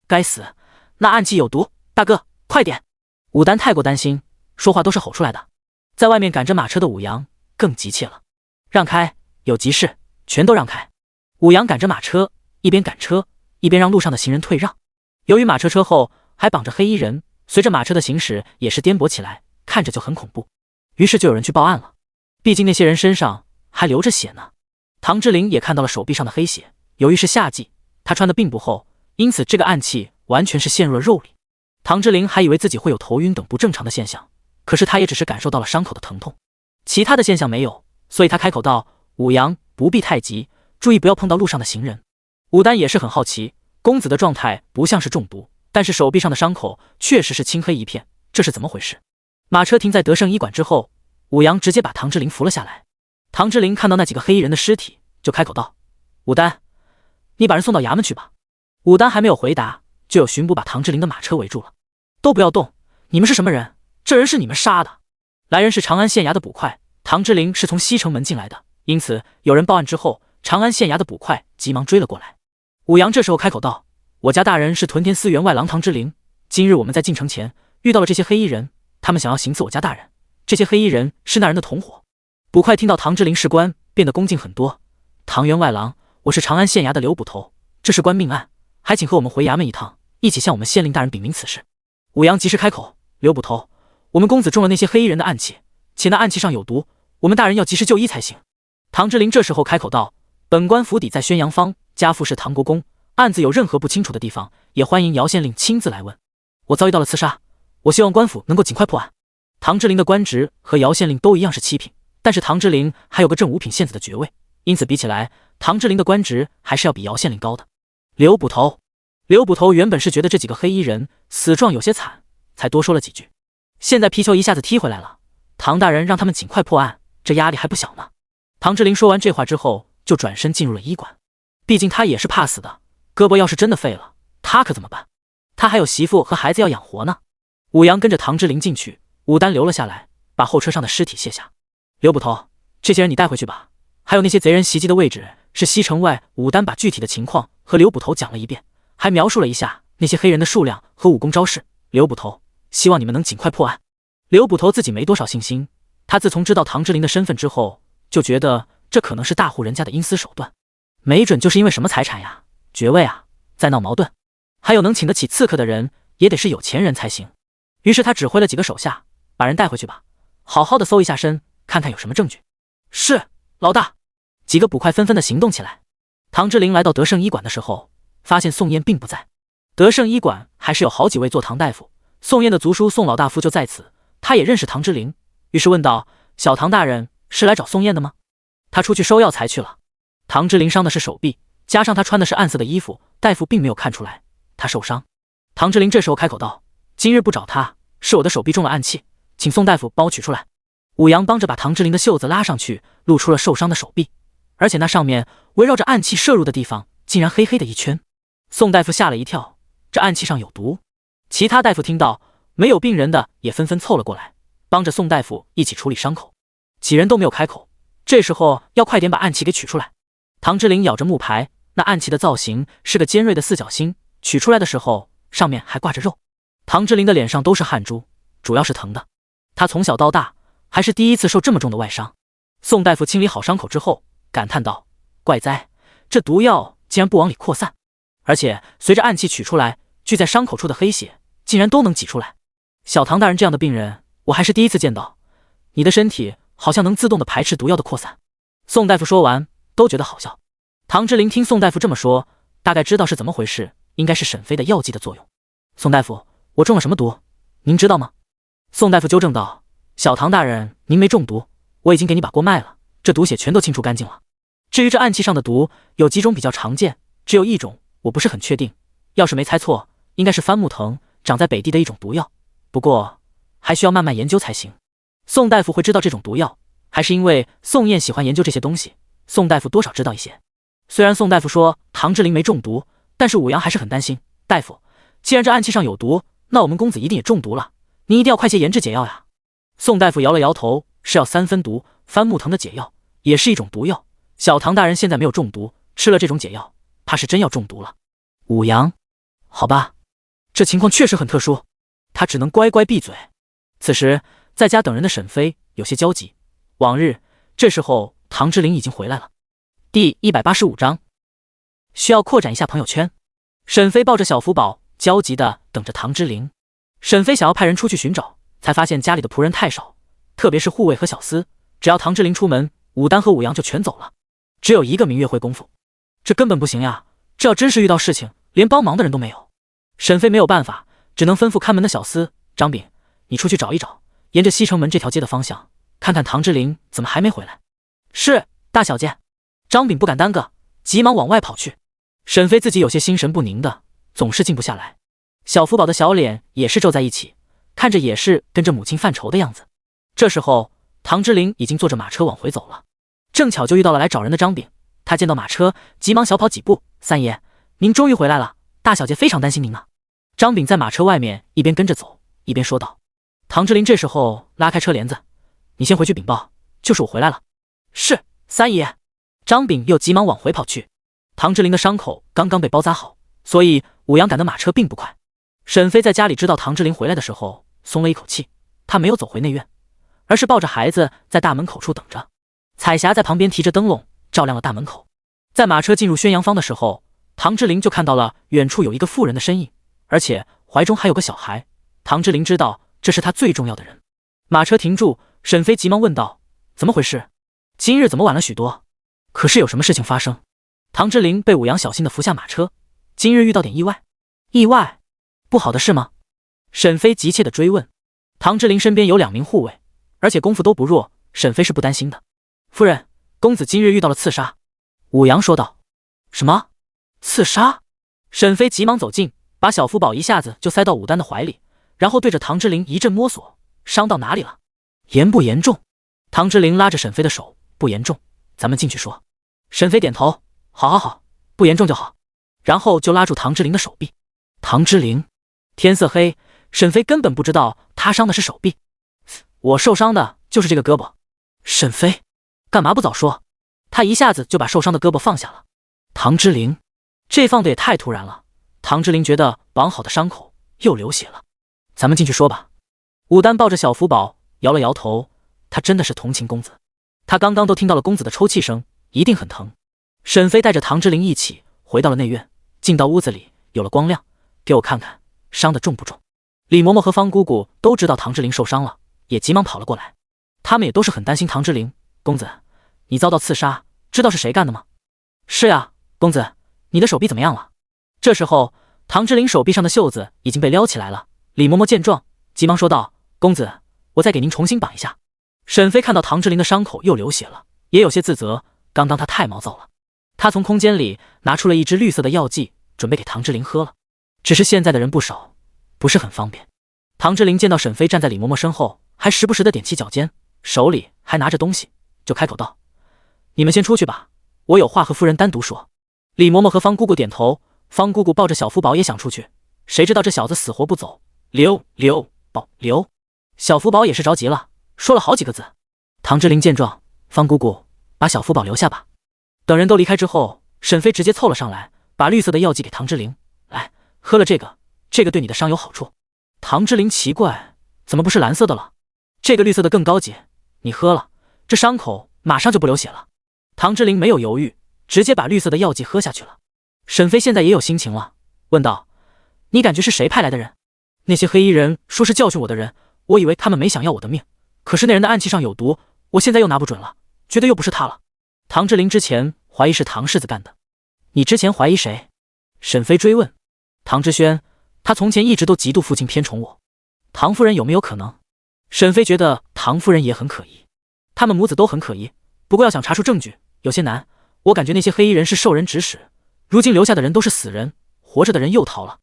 该死，那暗器有毒！大哥，快点！”武丹太过担心，说话都是吼出来的。在外面赶着马车的武阳更急切了：“让开，有急事，全都让开！”武阳赶着马车，一边赶车，一边让路上的行人退让。由于马车车后还绑着黑衣人，随着马车的行驶也是颠簸起来，看着就很恐怖。于是就有人去报案了，毕竟那些人身上还流着血呢。唐之琳也看到了手臂上的黑血，由于是夏季，她穿的并不厚，因此这个暗器完全是陷入了肉里。唐之琳还以为自己会有头晕等不正常的现象，可是她也只是感受到了伤口的疼痛，其他的现象没有，所以她开口道：“武阳，不必太急，注意不要碰到路上的行人。”武丹也是很好奇，公子的状态不像是中毒，但是手臂上的伤口确实是青黑一片，这是怎么回事？马车停在德胜医馆之后，武阳直接把唐之琳扶了下来。唐之琳看到那几个黑衣人的尸体，就开口道：“武丹，你把人送到衙门去吧。”武丹还没有回答，就有巡捕把唐之琳的马车围住了。都不要动！你们是什么人？这人是你们杀的。来人是长安县衙的捕快，唐之琳是从西城门进来的，因此有人报案之后，长安县衙的捕快急忙追了过来。武阳这时候开口道：“我家大人是屯田司员外郎唐之琳，今日我们在进城前遇到了这些黑衣人，他们想要行刺我家大人。这些黑衣人是那人的同伙。”捕快听到唐之琳是官，变得恭敬很多。唐员外郎，我是长安县衙的刘捕头，这是官命案，还请和我们回衙门一趟，一起向我们县令大人禀明此事。武阳及时开口：“刘捕头，我们公子中了那些黑衣人的暗器，且那暗器上有毒，我们大人要及时就医才行。”唐之琳这时候开口道：“本官府邸在宣阳坊，家父是唐国公，案子有任何不清楚的地方，也欢迎姚县令亲自来问。我遭遇到了刺杀，我希望官府能够尽快破案。”唐之琳的官职和姚县令都一样是七品，但是唐之琳还有个正五品县子的爵位，因此比起来，唐之琳的官职还是要比姚县令高的。刘捕头原本是觉得这几个黑衣人死状有些惨，才多说了几句。现在皮球一下子踢回来了，唐大人让他们尽快破案，这压力还不小呢。唐之琳说完这话之后，就转身进入了医馆。毕竟他也是怕死的，胳膊要是真的废了，他可怎么办？他还有媳妇和孩子要养活呢。武阳跟着唐之琳进去，武丹留了下来，把后车上的尸体卸下。刘捕头，这些人你带回去吧。还有那些贼人袭击的位置是西城外。武丹把具体的情况和刘捕头讲了一遍，还描述了一下那些黑人的数量和武功招式。刘捕头，希望你们能尽快破案。刘捕头自己没多少信心，他自从知道唐之琳的身份之后，就觉得这可能是大户人家的阴私手段，没准就是因为什么财产呀、爵位啊，在闹矛盾。还有能请得起刺客的人，也得是有钱人才行。于是他指挥了几个手下，把人带回去吧，好好的搜一下身，看看有什么证据。是，老大。几个捕快纷纷的行动起来。唐之琳来到德胜医馆的时候，发现宋燕并不在。德胜医馆还是有好几位坐堂大夫，宋燕的族叔宋老大夫就在此，他也认识唐之琳，于是问道：“小唐大人是来找宋燕的吗？”他出去收药材去了。唐之琳伤的是手臂，加上他穿的是暗色的衣服，大夫并没有看出来他受伤。唐之琳这时候开口道：“今日不找他，是我的手臂中了暗器，请宋大夫帮我取出来。”武阳帮着把唐之琳的袖子拉上去，露出了受伤的手臂，而且那上面围绕着暗器射入的地方竟然黑黑的一圈。宋大夫吓了一跳，这暗器上有毒。其他大夫听到没有病人的也纷纷凑了过来，帮着宋大夫一起处理伤口。几人都没有开口，这时候要快点把暗器给取出来。唐之琳咬着木牌，那暗器的造型是个尖锐的四角星，取出来的时候上面还挂着肉。唐之琳的脸上都是汗珠，主要是疼的。他从小到大还是第一次受这么重的外伤。宋大夫清理好伤口之后感叹道：“怪哉，这毒药竟然不往里扩散，而且随着暗器取出来，聚在伤口处的黑血竟然都能挤出来。小唐大人这样的病人我还是第一次见到，你的身体好像能自动的排斥毒药的扩散。”宋大夫说完都觉得好笑。唐之琳听宋大夫这么说，大概知道是怎么回事，应该是沈飞的药剂的作用。宋大夫，我中了什么毒？您知道吗？宋大夫纠正道：“小唐大人，您没中毒，我已经给你把锅卖了，这毒血全都清除干净了。至于这暗器上的毒，有几种比较常见，只有一种我不是很确定，要是没猜错，应该是番木藤长在北地的一种毒药，不过还需要慢慢研究才行。”宋大夫会知道这种毒药，还是因为宋燕喜欢研究这些东西，宋大夫多少知道一些。虽然宋大夫说唐之琳没中毒，但是武阳还是很担心。大夫，既然这暗器上有毒，那我们公子一定也中毒了，您一定要快些研制解药呀。宋大夫摇了摇头，是要三分毒。番木藤的解药也是一种毒药，小唐大人现在没有中毒，吃了这种解药，怕是真要中毒了。武阳，好吧，这情况确实很特殊，他只能乖乖闭嘴。此时在家等人的沈飞有些焦急。往日这时候唐之琳已经回来了。第185章，需要扩展一下朋友圈。沈飞抱着小福宝，焦急地等着唐之琳。沈飞想要派人出去寻找，才发现家里的仆人太少，特别是护卫和小厮，只要唐之琳出门，武丹和武阳就全走了。只有1个明月会功夫，这根本不行呀！这要真是遇到事情，连帮忙的人都没有。沈飞没有办法，只能吩咐看门的小厮张炳，你出去找一找，沿着西城门这条街的方向，看看唐之琳怎么还没回来。是，大小姐。张炳不敢耽搁，急忙往外跑去。沈飞自己有些心神不宁的，总是静不下来。小福宝的小脸也是皱在一起，看着也是跟着母亲犯愁的样子。这时候，唐之琳已经坐着马车往回走了，正巧就遇到了来找人的张炳。他见到马车，急忙小跑几步：“三爷，您终于回来了，大小姐非常担心您呢。”张炳在马车外面一边跟着走，一边说道。唐之琳这时候拉开车帘子：“你先回去禀报，就是我回来了。”“是，三爷。”张炳又急忙往回跑去。唐之琳的伤口刚刚被包扎好，所以武阳赶的马车并不快。沈飞在家里知道唐之琳回来的时候，松了一口气。他没有走回内院，而是抱着孩子在大门口处等着。彩霞在旁边提着灯笼照亮了大门口。在马车进入宣阳坊的时候，唐之琳就看到了远处有一个妇人的身影，而且怀中还有个小孩。唐之琳知道这是他最重要的人。马车停住，沈飞急忙问道：“怎么回事？今日怎么晚了许多？可是有什么事情发生？”唐之琳被武阳小心地扶下马车。今日遇到点意外。意外？不好的事吗？沈飞急切地追问。唐之琳身边有2名护卫，而且功夫都不弱，沈飞是不担心的。夫人，公子今日遇到了刺杀。武阳说道。什么？刺杀？沈飞急忙走近，把小福宝一下子就塞到武丹的怀里，然后对着唐之琳一阵摸索。伤到哪里了？严不严重？唐之琳拉着沈飞的手，不严重，咱们进去说。沈飞点头，好，不严重就好。然后就拉住唐之琳的手臂。唐之琳，天色黑，沈飞根本不知道他伤的是手臂。我受伤的就是这个胳膊。沈飞，干嘛不早说？他一下子就把受伤的胳膊放下了。唐之琳，这放的也太突然了。唐之琳觉得绑好的伤口又流血了。咱们进去说吧。武丹抱着小福宝摇了摇头，他真的是同情公子。他刚刚都听到了公子的抽泣声，一定很疼。沈飞带着唐之琳一起回到了内院，进到屋子里，有了光亮，给我看看伤得重不重。李嬷嬷和方姑姑都知道唐之琳受伤了，也急忙跑了过来。他们也都是很担心唐之琳。公子，你遭到刺杀，知道是谁干的吗？是呀，公子，你的手臂怎么样了？这时候，唐之琳手臂上的袖子已经被撩起来了。李嬷嬷见状，急忙说道：“公子，我再给您重新绑一下。”沈飞看到唐之琳的伤口又流血了，也有些自责，刚刚他太毛躁了。他从空间里拿出了一支绿色的药剂，准备给唐之琳喝了。只是现在的人不少，不是很方便。唐之琳见到沈飞站在李嬷嬷身后，还时不时的踮起脚尖，手里还拿着东西，就开口道：“你们先出去吧，我有话和夫人单独说。”李嬷嬷和方姑姑点头，方姑姑抱着小福宝也想出去，谁知道这小子死活不走，留，小福宝也是着急了，说了好几个字。唐之琳见状，方姑姑，把小福宝留下吧。等人都离开之后，沈飞直接凑了上来，把绿色的药剂给唐之琳，来，喝了这个对你的伤有好处。唐之琳奇怪，怎么不是蓝色的了？这个绿色的更高级，你喝了，这伤口马上就不流血了。唐之琳没有犹豫，直接把绿色的药剂喝下去了。沈飞现在也有心情了，问道：“你感觉是谁派来的人？”那些黑衣人说是教训我的人，我以为他们没想要我的命，可是那人的暗器上有毒，我现在又拿不准了，觉得又不是他了。唐之琳之前怀疑是唐世子干的。你之前怀疑谁？沈飞追问。唐之轩，他从前一直都极度父亲偏宠我。唐夫人有没有可能？沈飞觉得唐夫人也很可疑，他们母子都很可疑，不过要想查出证据有些难。我感觉那些黑衣人是受人指使，如今留下的人都是死人，活着的人又逃了。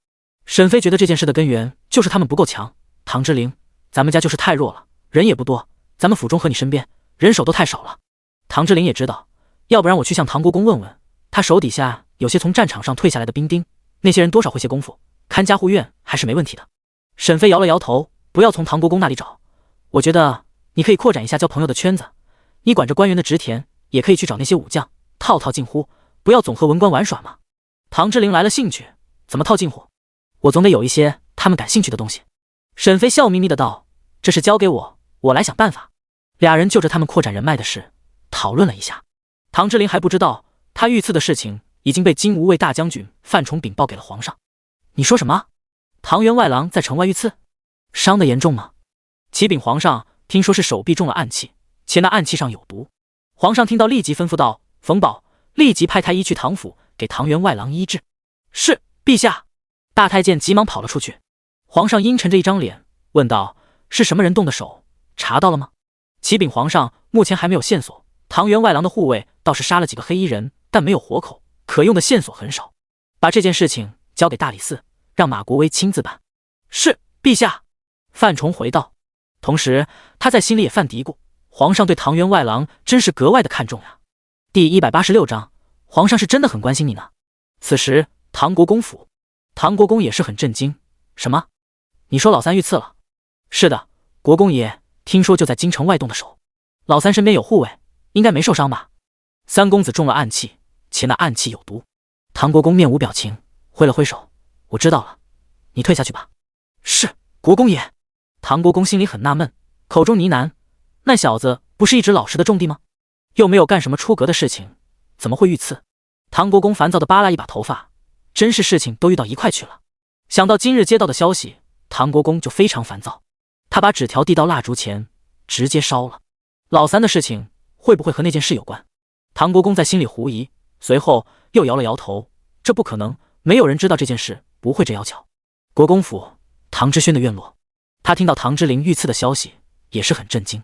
沈飞觉得这件事的根源就是他们不够强。唐之琳，咱们家就是太弱了，人也不多，咱们府中和你身边人手都太少了。唐之琳也知道，要不然我去向唐国公问问，他手底下有些从战场上退下来的兵丁，那些人多少会些功夫，看家护院还是没问题的。沈飞摇了摇头，不要从唐国公那里找，我觉得你可以扩展一下交朋友的圈子，你管着官员的职田，也可以去找那些武将，套近乎，不要总和文官玩耍嘛。唐之琳来了兴趣，怎么套近乎？我总得有一些他们感兴趣的东西。沈飞笑眯眯的道：“这事交给我，我来想办法。”俩人就着他们扩展人脉的事讨论了一下。唐之琳还不知道，他遇刺的事情已经被金吾卫大将军范崇禀报给了皇上。你说什么？唐员外郎在城外遇刺，伤得严重吗？启禀皇上，听说是手臂中了暗器，且那暗器上有毒。皇上听到立即吩咐道：“冯宝，立即派太医去唐府给唐员外郎医治。是，陛下。大太监急忙跑了出去。皇上阴沉着一张脸问道：是什么人动的手？查到了吗？启禀皇上，目前还没有线索。唐员外郎的护卫倒是杀了几个黑衣人，但没有活口，可用的线索很少。把这件事情交给大理寺，让马国威亲自办。是，陛下。范崇回道。同时他在心里也犯嘀咕，皇上对唐员外郎真是格外的看重呀。第186章，皇上是真的很关心你呢。此时唐国公府，唐国公也是很震惊。什么？你说老三遇刺了？是的，国公爷，听说就在京城外动的手。老三身边有护卫，应该没受伤吧？三公子中了暗器，且那暗器有毒。唐国公面无表情，挥了挥手，我知道了，你退下去吧。是，国公爷。唐国公心里很纳闷，口中呢喃，那小子不是一直老实的种地吗？又没有干什么出格的事情，怎么会遇刺？唐国公烦躁地扒拉一把头发，真是事情都遇到一块去了。想到今日接到的消息，唐国公就非常烦躁。他把纸条递到蜡烛前，直接烧了。老三的事情会不会和那件事有关？唐国公在心里狐疑，随后又摇了摇头，这不可能，没有人知道这件事，不会这要巧。国公府，唐之轩的院落，他听到唐之灵遇刺的消息，也是很震惊。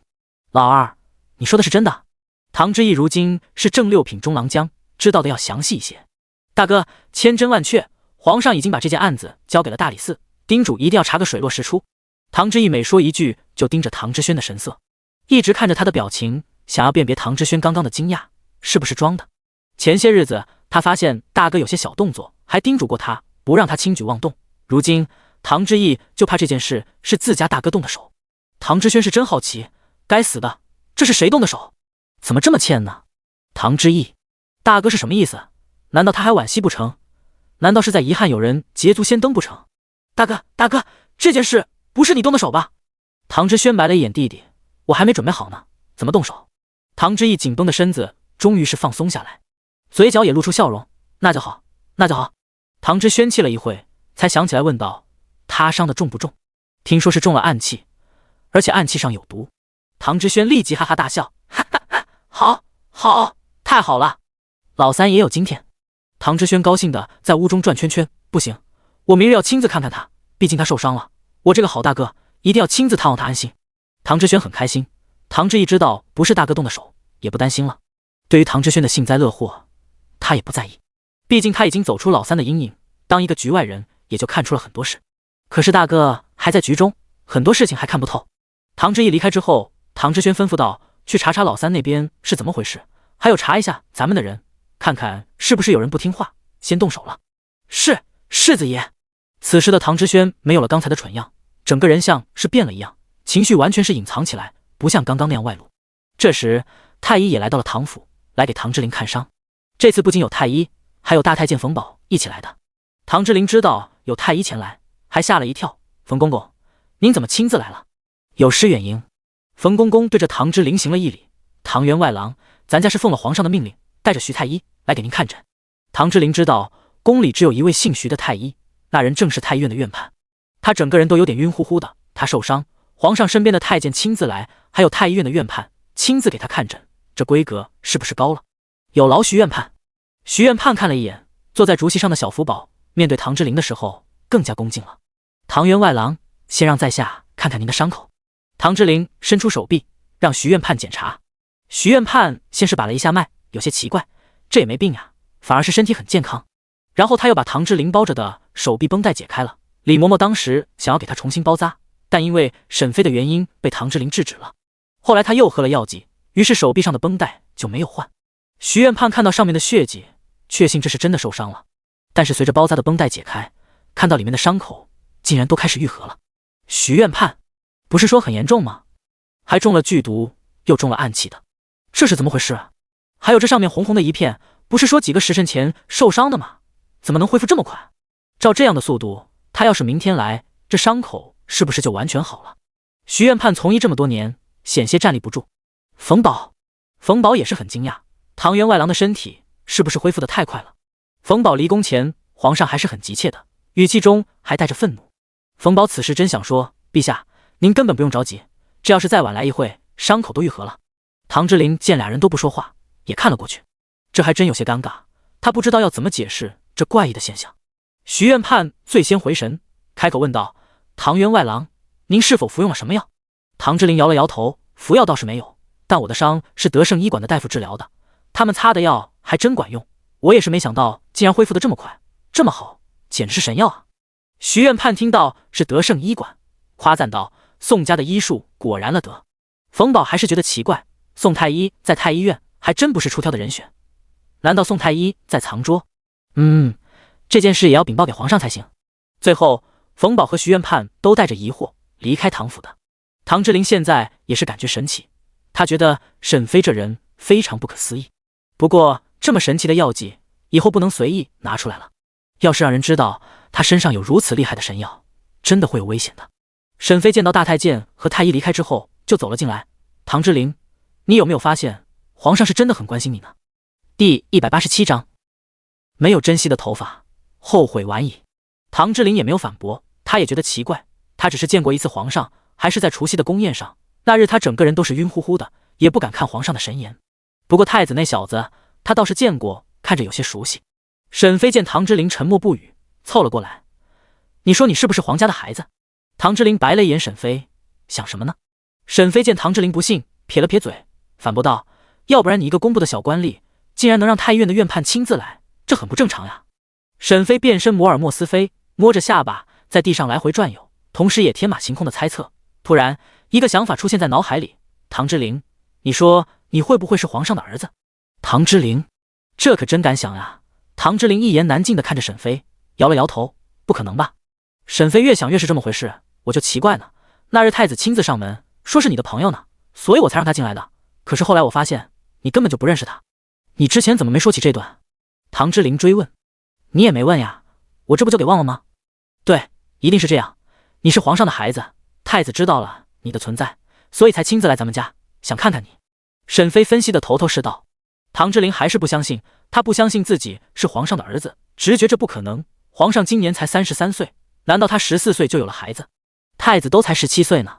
老二，你说的是真的？唐之义如今是正六品中郎将，知道的要详细一些。大哥，千真万确，皇上已经把这件案子交给了大理寺，叮嘱一定要查个水落石出。唐之义每说一句，就盯着唐之轩的神色，一直看着他的表情，想要辨别唐之轩刚刚的惊讶是不是装的。前些日子他发现大哥有些小动作，还叮嘱过他不让他轻举妄动，如今唐之义就怕这件事是自家大哥动的手。唐之轩是真好奇，该死的，这是谁动的手？怎么这么欠呢？唐之义，大哥是什么意思？难道他还惋惜不成？难道是在遗憾有人捷足先登不成？大哥，这件事不是你动的手吧？唐之轩白了一眼弟弟，我还没准备好呢，怎么动手？唐之义紧绷的身子终于是放松下来，嘴角也露出笑容，那就好。唐之轩气了一会，才想起来问道，他伤的重不重？听说是中了暗器，而且暗器上有毒。唐之轩立即哈哈大笑，哈哈哈，好，太好了，老三也有今天。唐之轩高兴的在屋中转圈圈，不行，我明日要亲自看看他，毕竟他受伤了，我这个好大哥一定要亲自探望他安心。唐之轩很开心，唐之义知道不是大哥动的手，也不担心了。对于唐之轩的幸灾乐祸，他也不在意，毕竟他已经走出老三的阴影，当一个局外人也就看出了很多事。可是大哥还在局中，很多事情还看不透。唐之义离开之后，唐之轩吩咐道，去查查老三那边是怎么回事，还有查一下咱们的人，看看是不是有人不听话，先动手了。是，世子爷。此时的唐之轩没有了刚才的蠢样，整个人像是变了一样，情绪完全是隐藏起来，不像刚刚那样外露。这时太医也来到了唐府，来给唐之灵看伤。这次不仅有太医，还有大太监冯保一起来的。唐之灵知道有太医前来，还吓了一跳，冯公公，您怎么亲自来了？有失远迎。冯公公对着唐之灵行了一礼，唐员外郎，咱家是奉了皇上的命令，带着徐太医来给您看诊。唐之灵知道宫里只有一位姓徐的太医，那人正是太医院的院判。他整个人都有点晕乎乎的，他受伤，皇上身边的太监亲自来，还有太医院的院判亲自给他看诊，这规格是不是高了？有劳徐院判。徐院判看了一眼坐在竹席上的小福宝，面对唐之灵的时候更加恭敬了。唐员外郎，先让在下看看您的伤口。唐之灵伸出手臂，让徐院判检查。徐院判先是把了一下脉，有些奇怪，这也没病呀，反而是身体很健康。然后他又把唐之灵包着的手臂绷带解开了。李嬷嬷当时想要给他重新包扎，但因为沈妃的原因被唐之灵制止了。后来他又喝了药剂，于是手臂上的绷带就没有换。徐院判看到上面的血迹，确信这是真的受伤了，但是随着包扎的绷带解开，看到里面的伤口竟然都开始愈合了。徐院判，不是说很严重吗？还中了剧毒，又中了暗器的，这是怎么回事？还有这上面红红的一片，不是说几个时辰前受伤的吗？怎么能恢复这么快？照这样的速度，他要是明天来，这伤口是不是就完全好了？徐院判从医这么多年，险些站立不住。冯保也是很惊讶，唐员外郎的身体是不是恢复得太快了？冯保离宫前，皇上还是很急切的，语气中还带着愤怒。冯保此时真想说，陛下，您根本不用着急，这要是再晚来一会，伤口都愈合了。唐之灵见俩人都不说话，也看了过去。这还真有些尴尬，他不知道要怎么解释这怪异的现象。徐院判最先回神，开口问道：“唐员外郎，您是否服用了什么药？”唐之灵摇了摇头，服药倒是没有，但我的伤是德胜医馆的大夫治疗的，他们擦的药还真管用，我也是没想到竟然恢复的这么快，这么好，简直是神药啊！徐院判听到是德胜医馆，夸赞道：“宋家的医术果然了得。”冯宝还是觉得奇怪，宋太医在太医院还真不是出挑的人选，难道宋太医在藏拙？这件事也要禀报给皇上才行。最后，冯宝和徐院判都带着疑惑离开唐府的。唐之灵现在也是感觉神奇，他觉得沈飞这人非常不可思议。不过这么神奇的药剂，以后不能随意拿出来了，要是让人知道他身上有如此厉害的神药，真的会有危险的。沈飞见到大太监和太医离开之后，就走了进来。唐之灵，你有没有发现皇上是真的很关心你呢？第187章，没有珍惜的头发，后悔晚矣。唐之灵也没有反驳，他也觉得奇怪，他只是见过一次皇上，还是在除夕的宫宴上，那日他整个人都是晕乎乎的，也不敢看皇上的神颜。不过太子那小子，他倒是见过，看着有些熟悉。沈飞见唐之灵沉默不语，凑了过来：“你说你是不是皇家的孩子？”唐之灵白了一眼沈飞，想什么呢？沈飞见唐之灵不信，撇了撇嘴，反驳道：“要不然你一个工部的小官吏，竟然能让太医院的院判亲自来，这很不正常呀。”沈飞变身摩尔莫斯飞，摸着下巴在地上来回转悠，同时也天马行空的猜测。突然一个想法出现在脑海里：“唐之灵，你说你会不会是皇上的儿子？”唐之灵，这可真敢想呀！唐之灵一言难尽地看着沈飞，摇了摇头：“不可能吧？”沈飞越想越是这么回事，我就奇怪呢。那日太子亲自上门，说是你的朋友呢，所以我才让他进来的。可是后来我发现你根本就不认识他，你之前怎么没说起这段？唐之灵追问。你也没问呀，我这不就给忘了吗？对，一定是这样。你是皇上的孩子，太子知道了你的存在，所以才亲自来咱们家，想看看你。沈飞分析的头头是道。唐之灵还是不相信，他不相信自己是皇上的儿子，直觉这不可能。皇上今年才33岁，难道他14岁就有了孩子？太子都才17岁呢。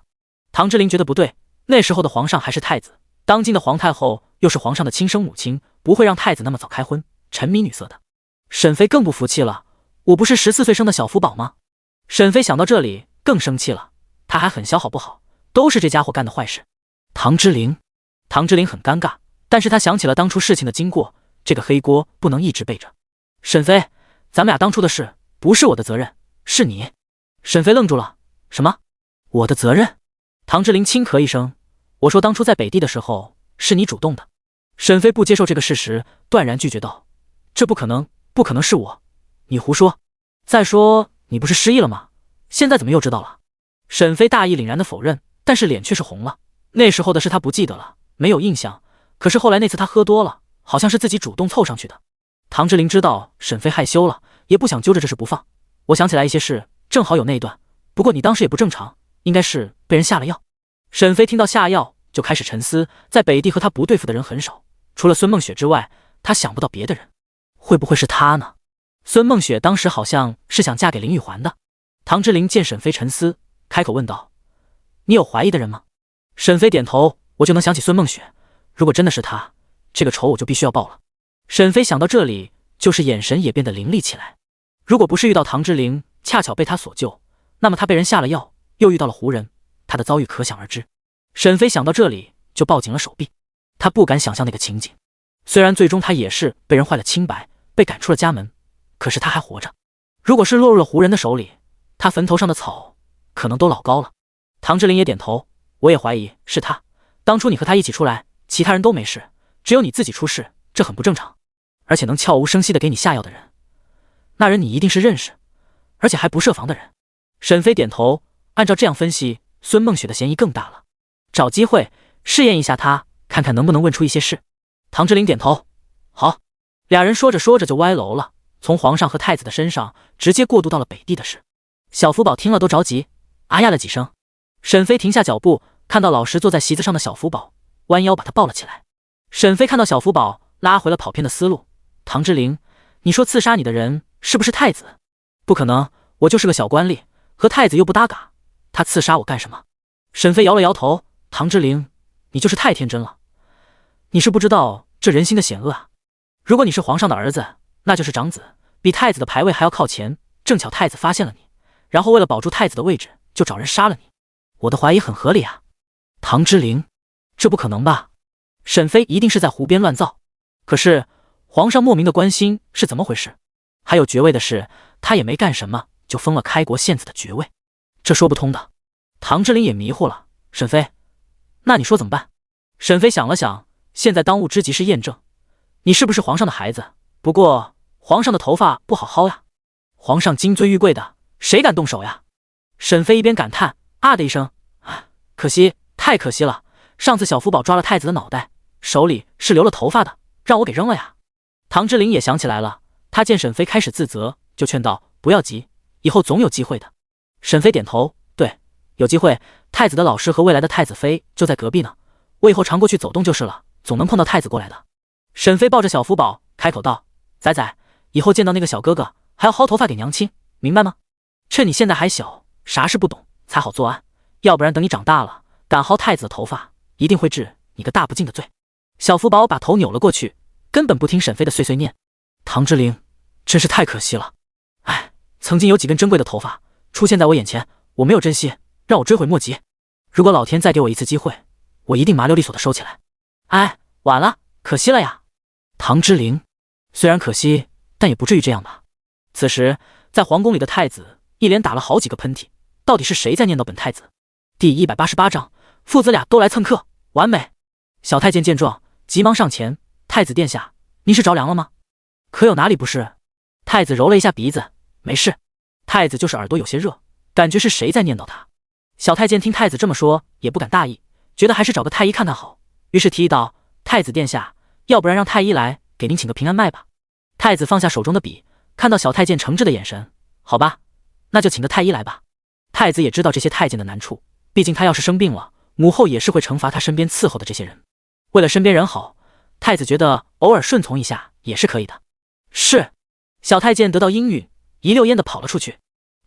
唐之灵觉得不对，那时候的皇上还是太子，当今的皇太后又是皇上的亲生母亲，不会让太子那么早开荤，沉迷女色的。沈飞更不服气了，我不是14岁生的小福宝吗？沈飞想到这里更生气了，他还狠消好不好？都是这家伙干的坏事。唐之灵很尴尬，但是他想起了当初事情的经过，这个黑锅不能一直背着。沈飞，咱们俩当初的事不是我的责任，是你。沈飞愣住了，什么？我的责任？唐之灵轻咳一声，我说当初在北地的时候是你主动的。沈飞不接受这个事实，断然拒绝道：“这不可能，不可能是我，你胡说。再说你不是失忆了吗？现在怎么又知道了？”沈飞大义凛然的否认，但是脸却是红了。那时候的事他不记得了，没有印象。可是后来那次他喝多了，好像是自己主动凑上去的。唐之灵知道沈飞害羞了，也不想揪着这事不放。我想起来一些事，正好有那一段。不过你当时也不正常，应该是被人下了药。沈飞听到下药就开始沉思，在北地和他不对付的人很少，除了孙梦雪之外，他想不到别的人。会不会是他呢？孙梦雪当时好像是想嫁给林玉环的。唐之灵见沈飞沉思，开口问道：“你有怀疑的人吗？”沈飞点头，我就能想起孙梦雪。如果真的是他，这个仇我就必须要报了。沈飞想到这里，就是眼神也变得凌厉起来。如果不是遇到唐之灵，恰巧被他所救，那么他被人下了药，又遇到了胡人，他的遭遇可想而知。沈飞想到这里，就抱紧了手臂。他不敢想象那个情景。虽然最终他也是被人坏了清白，被赶出了家门，可是他还活着。如果是落入了胡人的手里，他坟头上的草可能都老高了。唐之灵也点头，我也怀疑是他。当初你和他一起出来，其他人都没事，只有你自己出事，这很不正常。而且能悄无声息的给你下药的人，那人你一定是认识，而且还不设防的人。沈飞点头，按照这样分析，孙梦雪的嫌疑更大了。找机会试验一下他，看看能不能问出一些事。唐之灵点头，好。俩人说着说着就歪楼了，从皇上和太子的身上直接过渡到了北地的事。小福宝听了都着急，啊呀了几声。沈飞停下脚步，看到老实坐在席子上的小福宝，弯腰把他抱了起来。沈飞看到小福宝，拉回了跑偏的思路。唐之灵，你说刺杀你的人是不是太子？不可能，我就是个小官吏，和太子又不搭嘎，他刺杀我干什么？沈飞摇了摇头，唐之灵，你就是太天真了，你是不知道这人心的险恶啊。如果你是皇上的儿子，那就是长子，比太子的牌位还要靠前。正巧太子发现了你，然后为了保住太子的位置，就找人杀了你。我的怀疑很合理啊。唐之灵，这不可能吧？沈妃一定是在胡编乱造。可是皇上莫名的关心是怎么回事？还有爵位的事，他也没干什么，就封了开国县子的爵位，这说不通的。唐之灵也迷糊了。沈妃，那你说怎么办？沈妃想了想，现在当务之急是验证你是不是皇上的孩子。不过皇上的头发不好薅呀，皇上金尊玉贵的，谁敢动手呀？沈妃一边感叹啊的一声，可惜，太可惜了。上次小福宝抓了太子的脑袋，手里是留了头发的，让我给扔了呀。唐之灵也想起来了，他见沈妃开始自责，就劝道不要急，以后总有机会的。沈妃点头，对，有机会。太子的老师和未来的太子妃就在隔壁呢，我以后常过去走动就是了，总能碰到太子过来的。沈妃抱着小福宝开口道，仔仔，以后见到那个小哥哥还要薅头发给娘亲，明白吗？趁你现在还小，啥事不懂才好作案，要不然等你长大了敢薅太子的头发，一定会治你个大不敬的罪。小福宝把头扭了过去，根本不听沈妃的碎碎念。唐之灵真是太可惜了，曾经有几根珍贵的头发出现在我眼前，我没有珍惜，让我追悔莫及。如果老天再给我一次机会，我一定麻溜利索的收起来。晚了，可惜了呀。唐之灵，虽然可惜，但也不至于这样吧。此时在皇宫里的太子一连打了好几个喷嚏，到底是谁在念叨本太子？第188章，父子俩都来蹭客，完美。小太监见状急忙上前，太子殿下，您是着凉了吗？可有哪里不是？太子揉了一下鼻子，没事。太子就是耳朵有些热，感觉是谁在念叨他。小太监听太子这么说，也不敢大意，觉得还是找个太医看看好，于是提议道，太子殿下，要不然让太医来给您请个平安脉吧。太子放下手中的笔，看到小太监诚挚的眼神，好吧，那就请个太医来吧。太子也知道这些太监的难处，毕竟他要是生病了，母后也是会惩罚他身边伺候的这些人。为了身边人好，太子觉得偶尔顺从一下也是可以的。是。小太监得到应允，一溜烟的跑了出去。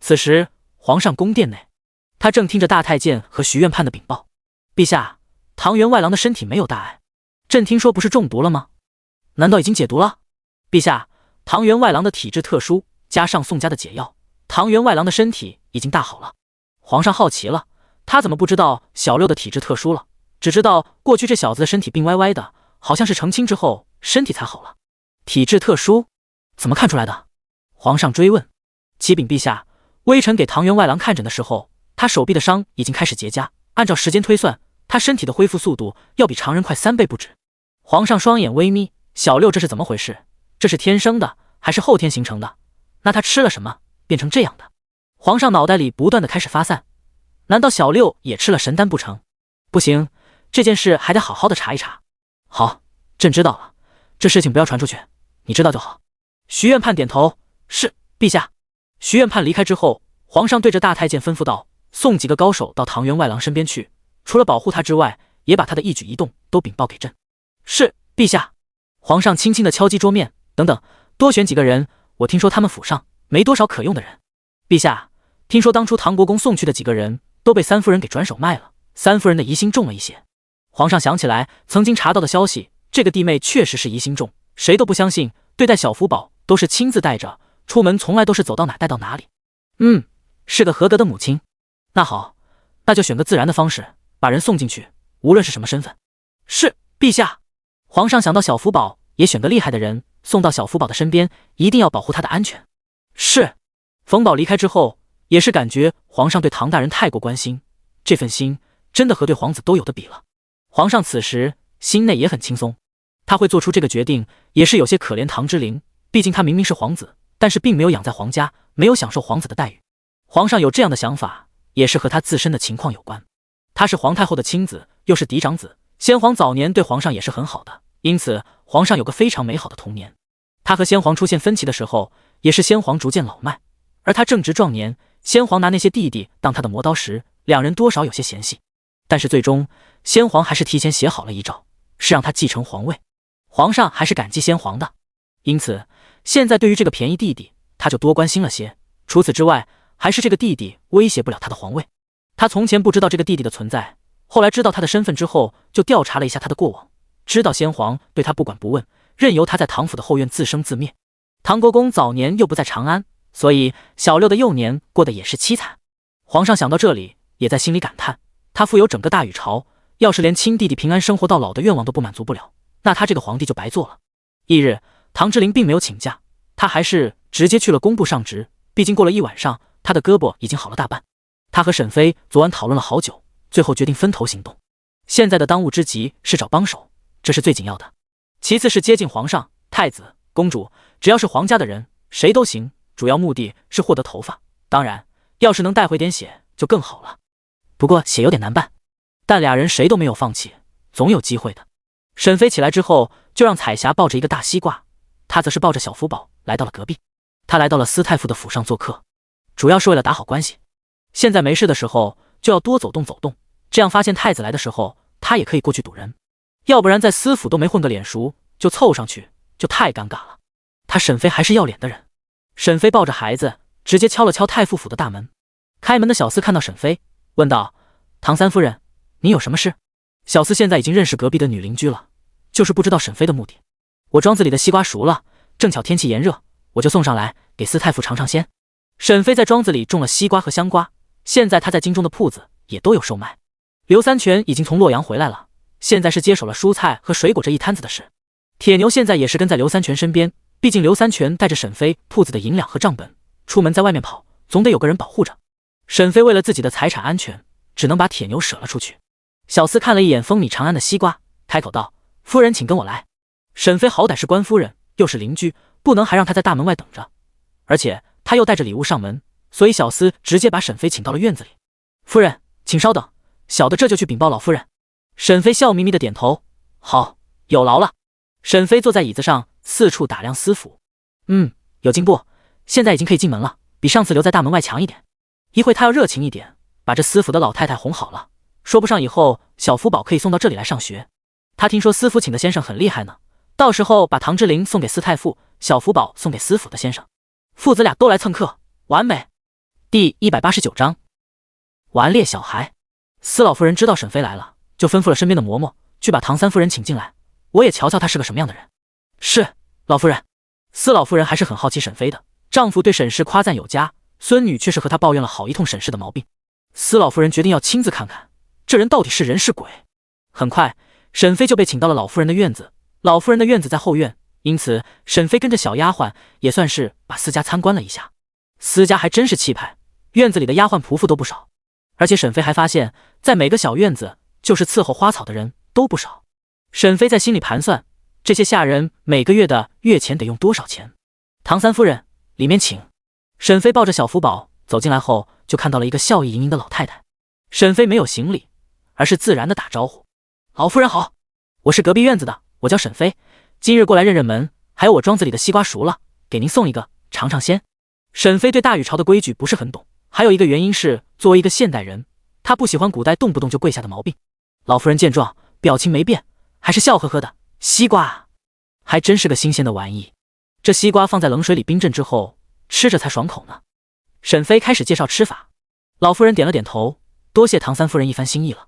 此时皇上宫殿内，他正听着大太监和徐院判的禀报，陛下，唐员外郎的身体没有大碍，朕听说不是中毒了吗？难道已经解毒了？陛下，唐员外郎的体质特殊，加上宋家的解药，唐员外郎的身体已经大好了。皇上好奇了，他怎么不知道小六的体质特殊了？只知道过去这小子的身体病歪歪的，好像是成亲之后身体才好了。体质特殊，怎么看出来的？皇上追问。启禀陛下，微臣给唐员外郎看诊的时候，他手臂的伤已经开始结痂，按照时间推算，他身体的恢复速度要比常人快3倍不止。皇上双眼微眯，小六这是怎么回事？这是天生的还是后天形成的？那他吃了什么变成这样的？皇上脑袋里不断的开始发散，难道小六也吃了神丹不成？不行，这件事还得好好的查一查。好，朕知道了，这事情不要传出去，你知道就好。徐院判点头，是，陛下。徐院判离开之后，皇上对着大太监吩咐道，送几个高手到唐员外郎身边去，除了保护他之外，也把他的一举一动都禀报给朕。是，陛下。皇上轻轻地敲击桌面，等等，多选几个人，我听说他们府上没多少可用的人。陛下，听说当初唐国公送去的几个人都被三夫人给转手卖了，三夫人的疑心重了一些。皇上想起来曾经查到的消息，这个弟妹确实是疑心重，谁都不相信，对待小福宝都是亲自带着，出门从来都是走到哪带到哪里。是个合格的母亲。那好，那就选个自然的方式把人送进去，无论是什么身份。是，陛下。皇上想到小福宝，也选个厉害的人送到小福宝的身边，一定要保护他的安全。是。冯宝离开之后，也是感觉皇上对唐大人太过关心，这份心真的和对皇子都有的比了。皇上此时心内也很轻松，他会做出这个决定，也是有些可怜唐之灵，毕竟他明明是皇子，但是并没有养在皇家，没有享受皇子的待遇。皇上有这样的想法，也是和他自身的情况有关。他是皇太后的亲子，又是嫡长子，先皇早年对皇上也是很好的，因此皇上有个非常美好的童年。他和先皇出现分歧的时候，也是先皇逐渐老迈，而他正值壮年，先皇拿那些弟弟当他的磨刀石，两人多少有些嫌隙。但是最终先皇还是提前写好了遗诏，是让他继承皇位。皇上还是感激先皇的，因此现在对于这个便宜弟弟，他就多关心了些。除此之外，还是这个弟弟威胁不了他的皇位。他从前不知道这个弟弟的存在，后来知道他的身份之后，就调查了一下他的过往，知道先皇对他不管不问，任由他在唐府的后院自生自灭。唐国公早年又不在长安，所以小六的幼年过得也是凄惨。皇上想到这里，也在心里感叹，他富有整个大禹朝，要是连亲弟弟平安生活到老的愿望都不满足不了，那他这个皇帝就白做了。翌日，唐之陵并没有请假，他还是直接去了工部上职，毕竟过了一晚上，他的胳膊已经好了大半。他和沈飞昨晚讨论了好久，最后决定分头行动。现在的当务之急是找帮手，这是最紧要的。其次是接近皇上、太子、公主，只要是皇家的人，谁都行，主要目的是获得头发。当然，要是能带回点血就更好了。不过血有点难办，但俩人谁都没有放弃，总有机会的。沈飞起来之后，就让彩霞抱着一个大西瓜，他则是抱着小福宝来到了隔壁。他来到了司太傅的府上做客，主要是为了打好关系。现在没事的时候就要多走动走动，这样发现太子来的时候，他也可以过去堵人。要不然在司府都没混个脸熟，就凑上去就太尴尬了。他沈飞还是要脸的人。沈飞抱着孩子，直接敲了敲太傅府的大门。开门的小厮看到沈飞，问道：“唐三夫人，你有什么事？”小厮现在已经认识隔壁的女邻居了，就是不知道沈飞的目的。我庄子里的西瓜熟了，正巧天气炎热，我就送上来给司太傅尝尝鲜。沈飞在庄子里种了西瓜和香瓜，现在他在京中的铺子也都有售卖。刘三全已经从洛阳回来了，现在是接手了蔬菜和水果这一摊子的事。铁牛现在也是跟在刘三全身边，毕竟刘三全带着沈飞铺子的银两和账本，出门在外面跑，总得有个人保护着。沈飞为了自己的财产安全，只能把铁牛舍了出去。小厮看了一眼风靡长安的西瓜，开口道：“夫人请跟我来。”沈飞好歹是官夫人，又是邻居，不能还让他在大门外等着，而且他又带着礼物上门，所以小厮直接把沈飞请到了院子里。夫人，请稍等，小的这就去禀报老夫人。沈飞笑眯眯的点头，好，有劳了。沈飞坐在椅子上，四处打量司府。有进步，现在已经可以进门了，比上次留在大门外强一点。一会他要热情一点，把这司府的老太太哄好了，说不上以后小福宝可以送到这里来上学。他听说司府请的先生很厉害呢，到时候把唐之陵送给司太傅，小福宝送给司府的先生，父子俩都来蹭课，完美。第189章顽劣小孩。司老夫人知道沈飞来了，就吩咐了身边的嬷嬷去把唐三夫人请进来，我也瞧瞧他是个什么样的人。是，老夫人。司老夫人还是很好奇沈飞的，丈夫对沈氏夸赞有加，孙女却是和他抱怨了好一通沈氏的毛病。司老夫人决定要亲自看看这人到底是人是鬼。很快沈飞就被请到了老夫人的院子，老夫人的院子在后院，因此沈飞跟着小丫鬟也算是把司家参观了一下。司家还真是气派，院子里的丫鬟仆妇都不少，而且沈飞还发现在每个小院子就是伺候花草的人都不少。沈飞在心里盘算，这些下人每个月的月钱得用多少钱。唐三夫人，里面请。沈飞抱着小福宝走进来后，就看到了一个笑意盈盈的老太太。沈飞没有行礼，而是自然的打招呼：“老夫人好，我是隔壁院子的，我叫沈飞，今日过来认认门，还有我庄子里的西瓜熟了，给您送一个尝尝鲜。”沈飞对大禹朝的规矩不是很懂，还有一个原因是作为一个现代人，他不喜欢古代动不动就跪下的毛病。老夫人见状，表情没变，还是笑呵呵的：“西瓜啊，还真是个新鲜的玩意，这西瓜放在冷水里冰镇之后，吃着才爽口呢。”沈飞开始介绍吃法，老夫人点了点头，多谢唐三夫人一番心意了。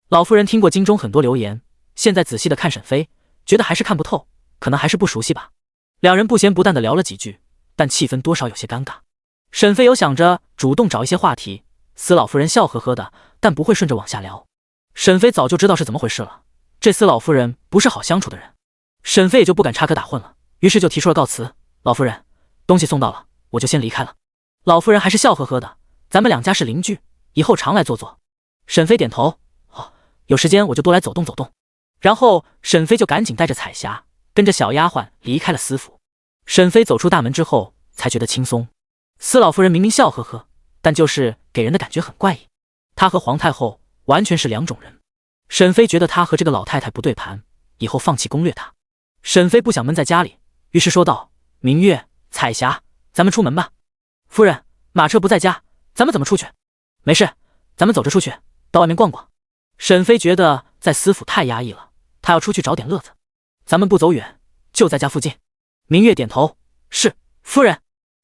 老夫人听过京中很多流言，现在仔细的看沈飞，觉得还是看不透，可能还是不熟悉吧。两人不咸不淡的聊了几句，但气氛多少有些尴尬。沈飞有想着主动找一些话题，司老夫人笑呵呵的，但不会顺着往下聊。沈飞早就知道是怎么回事了，这司老夫人不是好相处的人。沈飞也就不敢插科打诨了，于是就提出了告辞：“老夫人，东西送到了，我就先离开了。”老夫人还是笑呵呵的：“咱们两家是邻居，以后常来坐坐。”沈飞点头：“哦，有时间我就多来走动走动。”然后沈飞就赶紧带着彩霞跟着小丫鬟离开了司府。沈飞走出大门之后才觉得轻松。司老夫人明明笑呵呵，但就是给人的感觉很怪异。她和皇太后完全是两种人。沈飞觉得她和这个老太太不对盘，以后放弃攻略她。沈飞不想闷在家里，于是说道：“明月、彩霞，咱们出门吧。”夫人，马车不在家，咱们怎么出去？没事，咱们走着出去，到外面逛逛。沈飞觉得在司府太压抑了，他要出去找点乐子。咱们不走远，就在家附近。明月点头：“是，夫人。”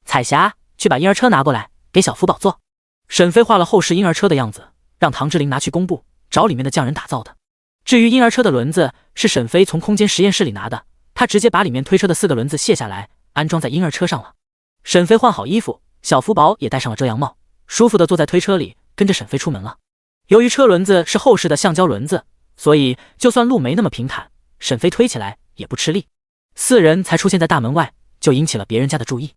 彩霞，去把婴儿车拿过来，给小福宝坐。沈飞画了后世婴儿车的样子，让唐之陵拿去工部找里面的匠人打造的。至于婴儿车的轮子，是沈飞从空间实验室里拿的，她直接把里面推车的4个轮子卸下来，安装在婴儿车上了。沈飞换好衣服，小福宝也戴上了遮阳帽，舒服地坐在推车里，跟着沈飞出门了。由于车轮子是后式的橡胶轮子，所以就算路没那么平坦，沈飞推起来也不吃力。4人才出现在大门外，就引起了别人家的注意。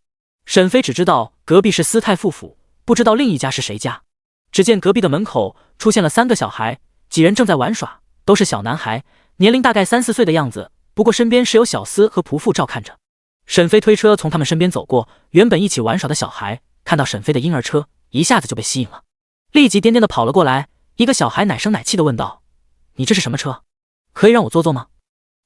沈飞只知道隔壁是斯泰夫妇，不知道另一家是谁家。只见隔壁的门口出现了3个小孩，几人正在玩耍，都是小男孩，年龄大概3、4岁的样子，不过身边是有小厮和仆妇照看着。沈飞推车从他们身边走过，原本一起玩耍的小孩看到沈飞的婴儿车，一下子就被吸引了，立即颠颠地跑了过来。一个小孩奶声奶气地问道：“你这是什么车？可以让我坐坐吗？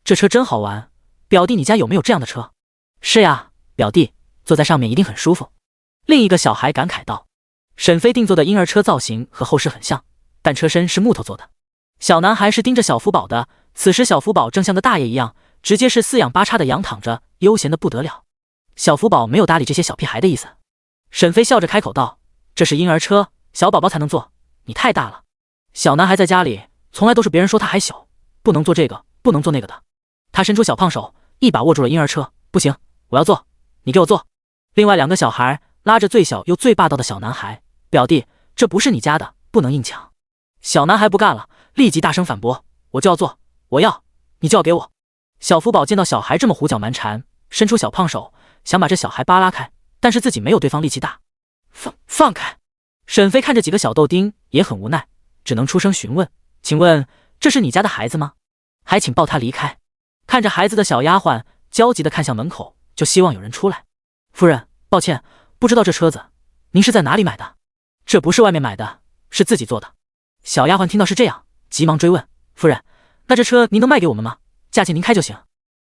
这车真好玩，表弟你家有没有这样的车？”“是呀，表弟，坐在上面一定很舒服。”另一个小孩感慨道。沈飞定做的婴儿车造型和后世很像，但车身是木头做的。小男孩是盯着小福宝的，此时小福宝正像个大爷一样，直接是4仰8叉的仰躺着，悠闲的不得了。小福宝没有搭理这些小屁孩的意思。沈飞笑着开口道：“这是婴儿车，小宝宝才能坐，你太大了。小男孩在家里从来都是别人说他还小，不能做这个，不能做那个的。”他伸出小胖手，一把握住了婴儿车。“不行，我要坐，你给我坐。”另外2个小孩拉着最小又最霸道的小男孩：“表弟，这不是你家的，不能硬抢。”小男孩不干了，立即大声反驳：“我就要坐，我要，你就要给我。”小福宝见到小孩这么胡搅蛮缠，伸出小胖手想把这小孩扒拉开，但是自己没有对方力气大。放开！沈飞看着几个小豆丁也很无奈，只能出声询问：“请问这是你家的孩子吗？还请抱他离开。”看着孩子的小丫鬟焦急地看向门口，就希望有人出来。“夫人，抱歉，不知道这车子您是在哪里买的？”“这不是外面买的，是自己做的。”小丫鬟听到是这样，急忙追问：“夫人，那这车您能卖给我们吗？价钱您开就行。”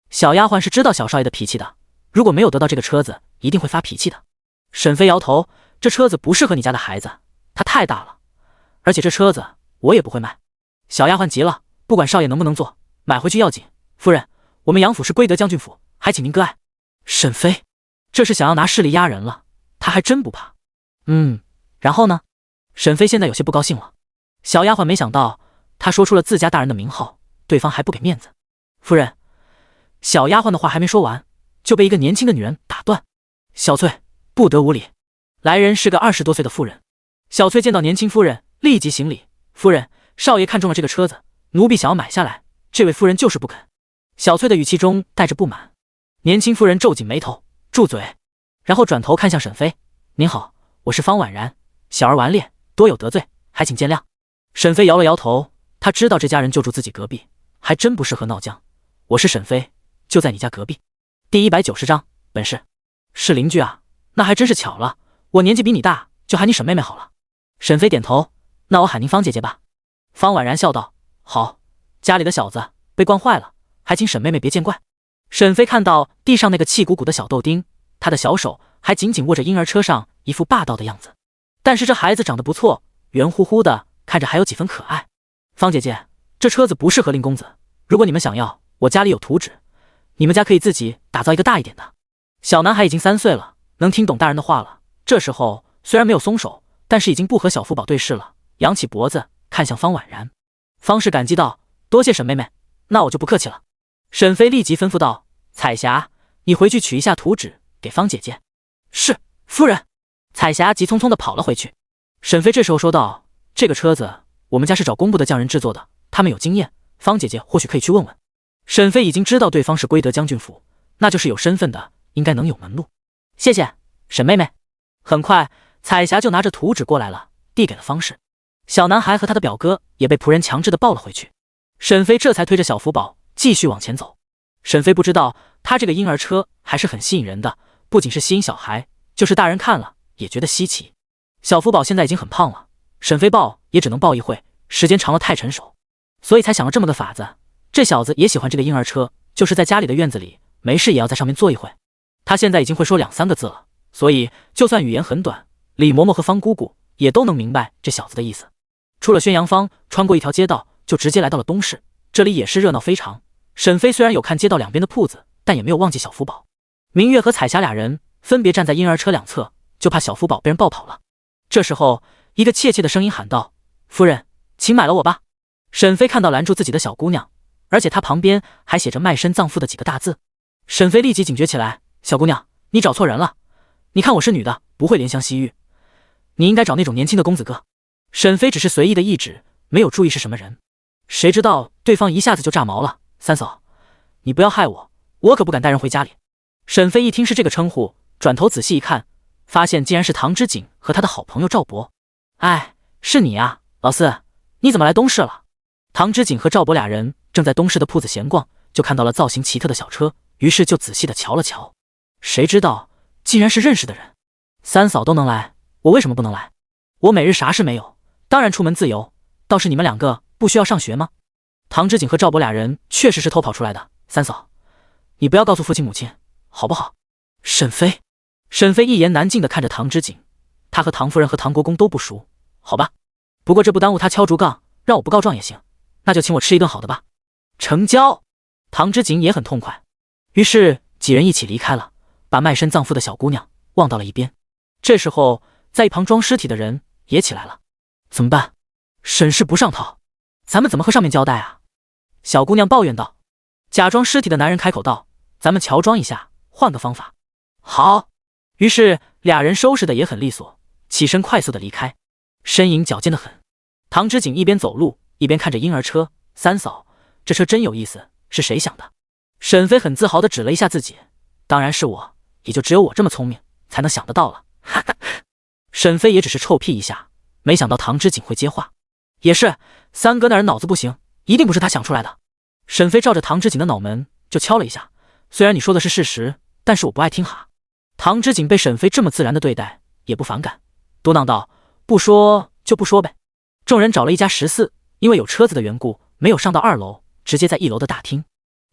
小丫鬟是知道小少爷的脾气的，如果没有得到这个车子，一定会发脾气的。沈飞摇头：“这车子不适合你家的孩子，它太大了，而且这车子我也不会卖。”小丫鬟急了：“不管少爷能不能坐，买回去要紧。夫人，我们杨府是归德将军府，还请您割爱。”沈飞这是想要拿势力压人了，他还真不怕。然后呢？沈飞现在有些不高兴了。小丫鬟没想到他说出了自家大人的名号，对方还不给面子。夫人，小丫鬟的话还没说完，就被一个年轻的女人打断。小翠，不得无礼！来人是个20多岁的妇人。小翠见到年轻夫人，立即行礼：“夫人，少爷看中了这个车子，奴婢想要买下来，这位夫人就是不肯。”小翠的语气中带着不满。年轻夫人皱紧眉头，住嘴，然后转头看向沈飞：“您好，我是方婉然，小儿顽劣，多有得罪，还请见谅。”沈飞摇了摇头，他知道这家人就住自己隔壁，还真不适合闹僵。“我是沈飞，就在你家隔壁。”第190章，本事。是邻居啊，那还真是巧了，我年纪比你大，就喊你沈妹妹好了。沈飞点头：“那我喊您方姐姐吧。”方婉然笑道：“好，家里的小子被惯坏了，还请沈妹妹别见怪。”沈飞看到地上那个气鼓鼓的小豆丁，他的小手还紧紧握着婴儿车上一副霸道的样子，但是这孩子长得不错，圆乎乎的，看着还有几分可爱。“方姐姐，这车子不适合令公子，如果你们想要，我家里有图纸，你们家可以自己打造一个大一点的。”小男孩已经3岁了，能听懂大人的话了，这时候虽然没有松手，但是已经不和小福宝对视了，扬起脖子看向方婉然。方氏感激道：“多谢沈妹妹，那我就不客气了。”沈飞立即吩咐道：“彩霞，你回去取一下图纸给方姐姐。”“是，夫人。”彩霞急匆匆地跑了回去。沈飞这时候说道：“这个车子我们家是找工部的匠人制作的，他们有经验，方姐姐或许可以去问问。”沈飞已经知道对方是归德将军府，那就是有身份的，应该能有门路。“谢谢，沈妹妹。”很快，彩霞就拿着图纸过来了，递给了方氏。小男孩和他的表哥也被仆人强制的抱了回去。沈飞这才推着小福宝继续往前走。沈飞不知道，他这个婴儿车还是很吸引人的，不仅是吸引小孩，就是大人看了也觉得稀奇。小福宝现在已经很胖了，沈飞抱也只能抱一会，时间长了太沉手，所以才想了这么个法子。这小子也喜欢这个婴儿车，就是在家里的院子里，没事也要在上面坐一会。他现在已经会说2、3个字了，所以就算语言很短，李嬷嬷和方姑姑也都能明白这小子的意思。出了宣阳坊，穿过一条街道，就直接来到了东市，这里也是热闹非常。沈飞虽然有看街道两边的铺子，但也没有忘记小福宝。明月和彩霞俩人分别站在婴儿车两侧，就怕小福宝被人抱跑了。这时候，一个怯怯的声音喊道：“夫人，请买了我吧。”沈飞看到拦住自己的小姑娘，而且她旁边还写着卖身葬父的几个大字。沈飞立即警觉起来：“小姑娘，你找错人了。你看我是女的，不会怜香惜玉，你应该找那种年轻的公子哥。”沈飞只是随意的一指，没有注意是什么人。谁知道对方一下子就炸毛了：“三嫂，你不要害我，我可不敢带人回家里。”沈飞一听是这个称呼，转头仔细一看，发现竟然是唐之景和他的好朋友赵博。哎，是你啊，老四，你怎么来东市了？唐之景和赵博俩人正在东市的铺子闲逛，就看到了造型奇特的小车，于是就仔细的瞧了瞧。谁知道竟然是认识的人。三嫂都能来，我为什么不能来？我每日啥事没有，当然出门自由，倒是你们两个不需要上学吗？唐之景和赵博俩人确实是偷跑出来的。三嫂，你不要告诉父亲母亲好不好？沈飞一言难尽的看着唐之景，他和唐夫人和唐国公都不熟，好吧，不过这不耽误他敲竹杠，让我不告状也行，那就请我吃一顿好的吧。成交。唐之景也很痛快，于是几人一起离开了，把卖身葬父的小姑娘忘到了一边。这时候在一旁装尸体的人也起来了。怎么办？沈氏不上套，咱们怎么和上面交代啊？小姑娘抱怨道。假装尸体的男人开口道：“咱们乔装一下，换个方法。”好。于是俩人收拾的也很利索，起身快速的离开，身影矫健的很。唐之景一边走路一边看着婴儿车：“三嫂，这车真有意思，是谁想的？”沈飞很自豪的指了一下自己：“当然是我，也就只有我这么聪明才能想得到了。”哈哈。沈飞也只是臭屁一下，没想到唐之景会接话。也是，三哥那人脑子不行，一定不是他想出来的。沈飞照着唐之景的脑门就敲了一下，虽然你说的是事实，但是我不爱听哈。唐之景被沈飞这么自然的对待也不反感，嘟囔道：“不说就不说呗。”众人找了一家14，因为有车子的缘故，没有上到2楼，直接在1楼的大厅。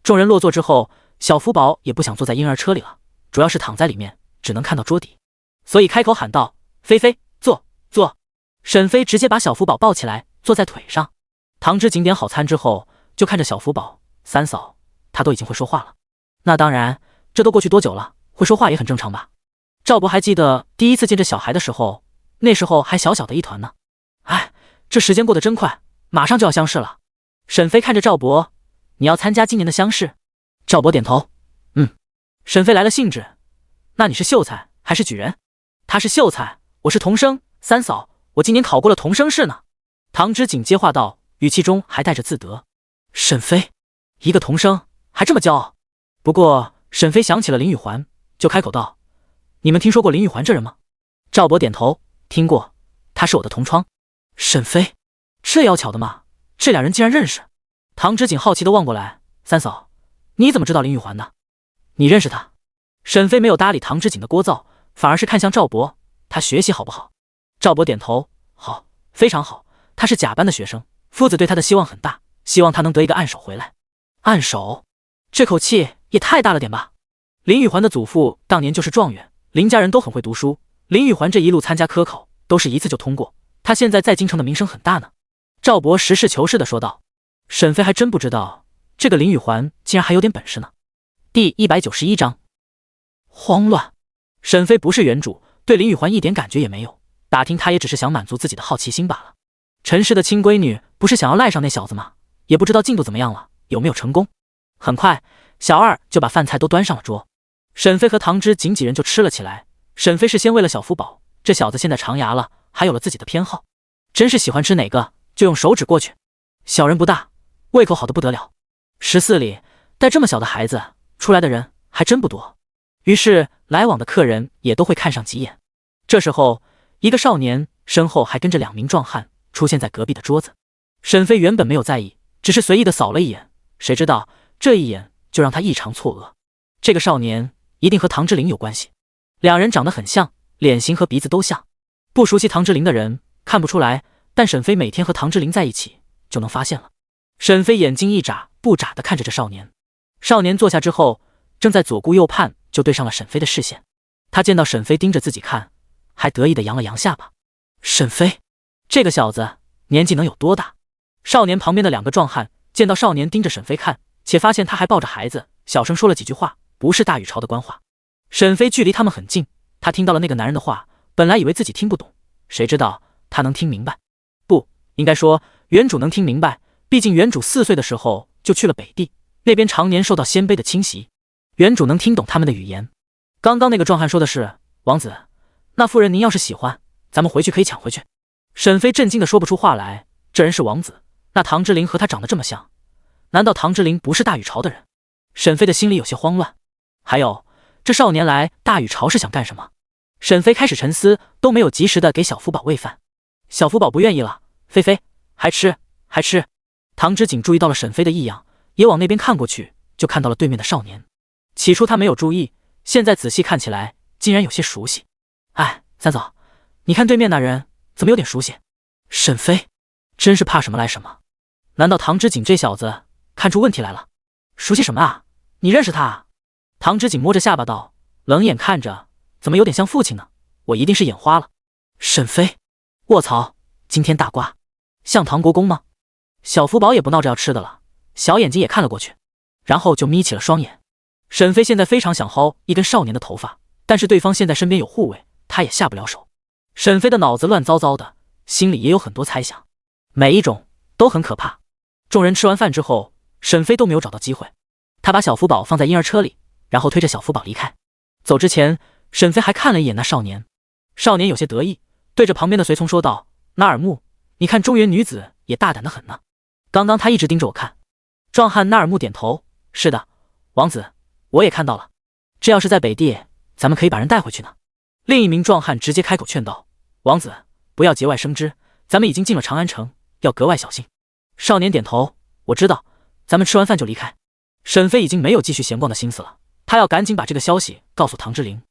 众人落座之后，小福宝也不想坐在婴儿车里了，主要是躺在里面只能看到桌底，所以开口喊道：“菲菲，坐。”沈飞直接把小福宝抱起来坐在腿上。唐之景点好餐之后，就看着小福宝：“三嫂，他都已经会说话了。”那当然，这都过去多久了，会说话也很正常吧。赵博还记得第一次见这小孩的时候，那时候还小小的一团呢。哎，这时间过得真快，马上就要乡试了。沈飞看着赵博：“你要参加今年的乡试？”赵博点头：“嗯。”沈飞来了兴致：“那你是秀才还是举人？”他是秀才，我是童生。三嫂，我今年考过了童生试呢。唐之景接话道，语气中还带着自得。沈飞，一个童生还这么骄傲。不过沈飞想起了林雨环，就开口道：“你们听说过林雨环这人吗？”赵博点头：“听过，他是我的同窗。”沈飞，这要巧的吗？这俩人竟然认识。唐之景好奇地望过来：“三嫂，你怎么知道林雨环的？你认识他？”沈飞没有搭理唐之景的聒噪，反而是看向赵博：“他学习好不好？”赵博点头：“好，非常好。他是甲班的学生，夫子对他的希望很大，希望他能得一个暗手回来。”暗手？这口气也太大了点吧。林雨环的祖父当年就是状元，林家人都很会读书，林雨环这一路参加科考都是一次就通过，他现在在京城的名声很大呢。赵博实事求是地说道。沈飞还真不知道这个林雨环竟然还有点本事呢。第191章慌乱。沈飞不是原主，对林雨环一点感觉也没有，打听他也只是想满足自己的好奇心罢了。陈氏的亲闺女不是想要赖上那小子吗？也不知道进度怎么样了，有没有成功。很快小二就把饭菜都端上了桌，沈飞和唐之景几人就吃了起来。沈飞是先喂了小福宝，这小子现在长牙了，还有了自己的偏好，真是喜欢吃哪个就用手指过去。小人不大，胃口好的不得了。14里带这么小的孩子出来的人还真不多，于是来往的客人也都会看上几眼。这时候一个少年身后还跟着2名壮汉出现在隔壁的桌子。沈飞原本没有在意，只是随意的扫了一眼，谁知道这一眼就让他异常错愕。这个少年一定和唐之琳有关系，两人长得很像，脸型和鼻子都像。不熟悉唐之琳的人看不出来，但沈飞每天和唐之琳在一起就能发现了。沈飞眼睛一眨不眨地看着这少年。少年坐下之后，正在左顾右盼，就对上了沈飞的视线。他见到沈飞盯着自己看，还得意地扬了扬下巴。沈飞，这个小子年纪能有多大？少年旁边的2个壮汉见到少年盯着沈飞看，且发现他还抱着孩子，小声说了几句话，不是大禹朝的官话。沈飞距离他们很近，他听到了那个男人的话，本来以为自己听不懂，谁知道他能听明白。不，应该说原主能听明白，毕竟原主4岁的时候就去了北地，那边常年受到鲜卑的侵袭。原主能听懂他们的语言。刚刚那个壮汉说的是：“王子，那夫人您要是喜欢，咱们回去可以抢回去。”沈飞震惊的说不出话来，这人是王子，那唐之灵和他长得这么像，难道唐之灵不是大禹朝的人？沈飞的心里有些慌乱。还有，这少年来大禹朝是想干什么？沈飞开始沉思，都没有及时的给小福宝喂饭。小福宝不愿意了，菲菲，还吃，还吃。唐之景注意到了沈飞的异样，也往那边看过去，就看到了对面的少年。起初他没有注意，现在仔细看起来，竟然有些熟悉。哎，三嫂，你看对面那人怎么有点熟悉？沈飞，真是怕什么来什么。难道唐之景这小子看出问题来了？熟悉什么啊？你认识他啊？唐之景摸着下巴道，冷眼看着，怎么有点像父亲呢？我一定是眼花了。沈飞，卧槽，今天大瓜，像唐国公吗？小福宝也不闹着要吃的了，小眼睛也看了过去，然后就眯起了双眼。沈飞现在非常想薅一根少年的头发，但是对方现在身边有护卫，他也下不了手。沈飞的脑子乱糟糟的，心里也有很多猜想，每一种都很可怕。众人吃完饭之后，沈飞都没有找到机会，他把小福宝放在婴儿车里，然后推着小福宝离开。走之前，沈飞还看了一眼那少年，少年有些得意，对着旁边的随从说道：“纳尔木，你看中原女子也大胆得很呢。刚刚他一直盯着我看。”壮汉纳尔木点头：“是的，王子，我也看到了。这要是在北地，咱们可以把人带回去呢。”另一名壮汉直接开口劝道：“王子，不要节外生枝，咱们已经进了长安城，要格外小心。”少年点头：“我知道，咱们吃完饭就离开。”沈飞已经没有继续闲逛的心思了，他要赶紧把这个消息告诉唐之灵。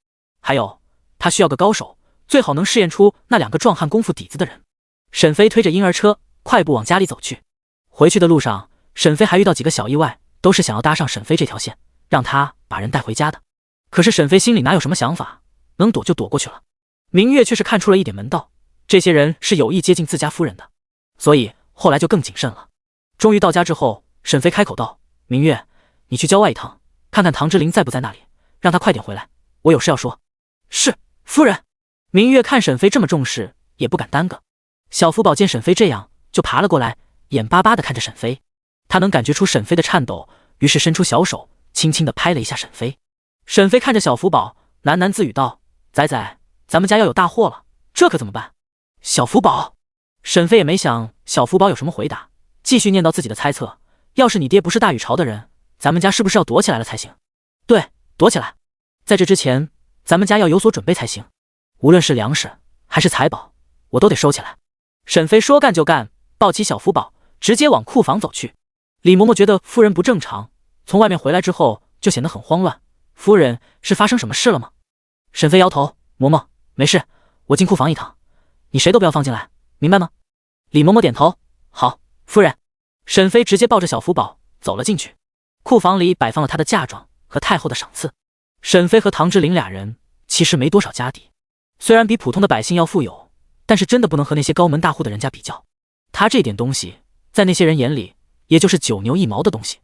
还有，他需要个高手，最好能试验出那两个壮汉功夫底子的人。沈飞推着婴儿车快步往家里走去。回去的路上，沈飞还遇到几个小意外，都是想要搭上沈飞这条线，让他把人带回家的。可是沈飞心里哪有什么想法，能躲就躲过去了。明月却是看出了一点门道，这些人是有意接近自家夫人的，所以后来就更谨慎了。终于到家之后，沈飞开口道：“明月，你去郊外一趟，看看唐之灵在不在那里，让他快点回来，我有事要说。”“是，夫人。”明月看沈飞这么重视，也不敢耽搁。小福宝见沈飞这样，就爬了过来，眼巴巴地看着沈飞。他能感觉出沈飞的颤抖，于是伸出小手，轻轻地拍了一下沈飞。沈飞看着小福宝，喃喃自语道：“仔仔，咱们家要有大祸了，这可怎么办？”小福宝，沈飞也没想小福宝有什么回答，继续念叨自己的猜测：“要是你爹不是大禹朝的人，咱们家是不是要躲起来了才行？”“对，躲起来。在这之前，咱们家要有所准备才行。无论是粮食还是财宝，我都得收起来。”沈飞说干就干，抱起小福宝，直接往库房走去。李嬷嬷觉得夫人不正常，从外面回来之后就显得很慌乱。“夫人，是发生什么事了吗？”沈飞摇头：“嬷嬷，没事，我进库房一趟，你谁都不要放进来，明白吗？”李嬷嬷点头：“好，夫人。”沈飞直接抱着小福宝走了进去。库房里摆放了他的嫁妆和太后的赏赐。沈飞和唐之灵俩人其实没多少家底，虽然比普通的百姓要富有，但是真的不能和那些高门大户的人家比较。他这点东西在那些人眼里也就是九牛一毛的东西。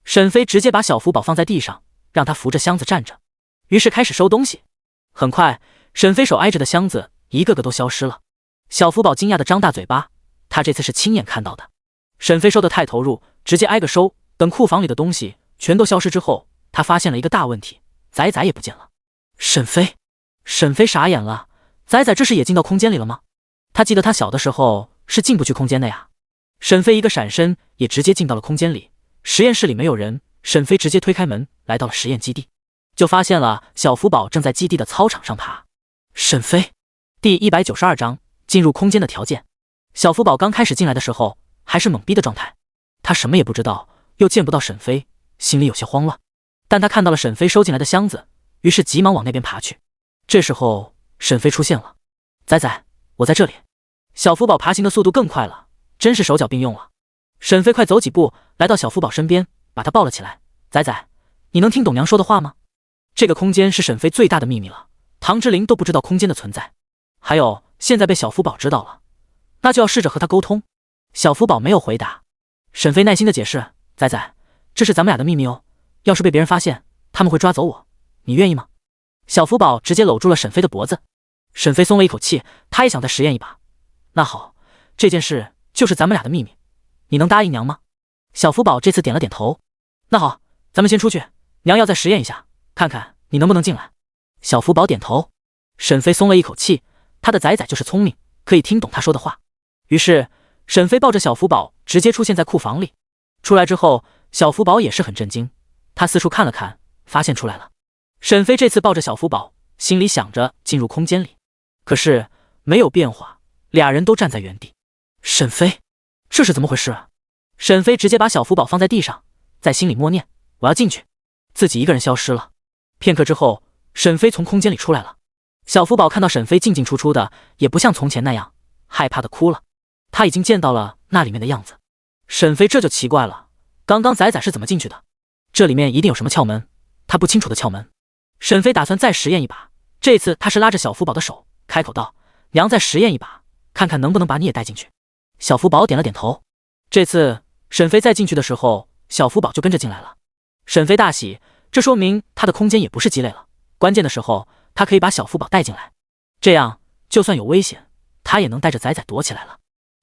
沈飞直接把小福宝放在地上，让他扶着箱子站着，于是开始收东西。很快，沈飞手挨着的箱子一个个都消失了。小福宝惊讶地张大嘴巴，他这次是亲眼看到的。沈飞收得太投入，直接挨个收。等库房里的东西全都消失之后，他发现了一个大问题：仔仔也不见了。沈飞傻眼了，仔仔这是也进到空间里了吗？他记得他小的时候是进不去空间的呀。沈飞一个闪身，也直接进到了空间里。实验室里没有人，沈飞直接推开门，来到了实验基地，就发现了小福宝正在基地的操场上爬。沈飞，第192章进入空间的条件。小福宝刚开始进来的时候还是懵逼的状态，他什么也不知道，又见不到沈飞，心里有些慌乱。但他看到了沈飞收进来的箱子，于是急忙往那边爬去。这时候沈飞出现了：“仔仔，我在这里。”小福宝爬行的速度更快了，真是手脚并用了。沈飞快走几步来到小福宝身边，把他抱了起来：“仔仔，你能听懂娘说的话吗？这个空间是沈飞最大的秘密了，唐之灵都不知道空间的存在。还有，现在被小福宝知道了，那就要试着和他沟通。”小福宝没有回答。沈飞耐心的解释：“仔仔，这是咱们俩的秘密哦，要是被别人发现，他们会抓走我，你愿意吗？”小福宝直接搂住了沈飞的脖子。沈飞松了一口气，他也想再实验一把。“那好，这件事就是咱们俩的秘密，你能答应娘吗？”小福宝这次点了点头。“那好，咱们先出去，娘要再实验一下，看看你能不能进来。小福宝点头。沈飞松了一口气，他的仔仔就是聪明，可以听懂他说的话。于是沈飞抱着小福宝直接出现在库房里。出来之后，小福宝也是很震惊，他四处看了看，发现出来了。沈飞这次抱着小福宝，心里想着进入空间里，可是没有变化，俩人都站在原地。沈飞，这是怎么回事啊？沈飞直接把小福宝放在地上，在心里默念：我要进去。自己一个人消失了。片刻之后，沈飞从空间里出来了。小福宝看到沈飞进进出出的，也不像从前那样害怕的哭了。他已经见到了那里面的样子。沈飞这就奇怪了，刚刚仔仔是怎么进去的？这里面一定有什么窍门，他不清楚的窍门。沈飞打算再实验一把，这次他是拉着小福宝的手，开口道：娘再实验一把，看看能不能把你也带进去。小福宝点了点头。这次沈飞再进去的时候，小福宝就跟着进来了。沈飞大喜，这说明他的空间也不是鸡肋了，关键的时候他可以把小福宝带进来，这样就算有危险，他也能带着仔仔躲起来了。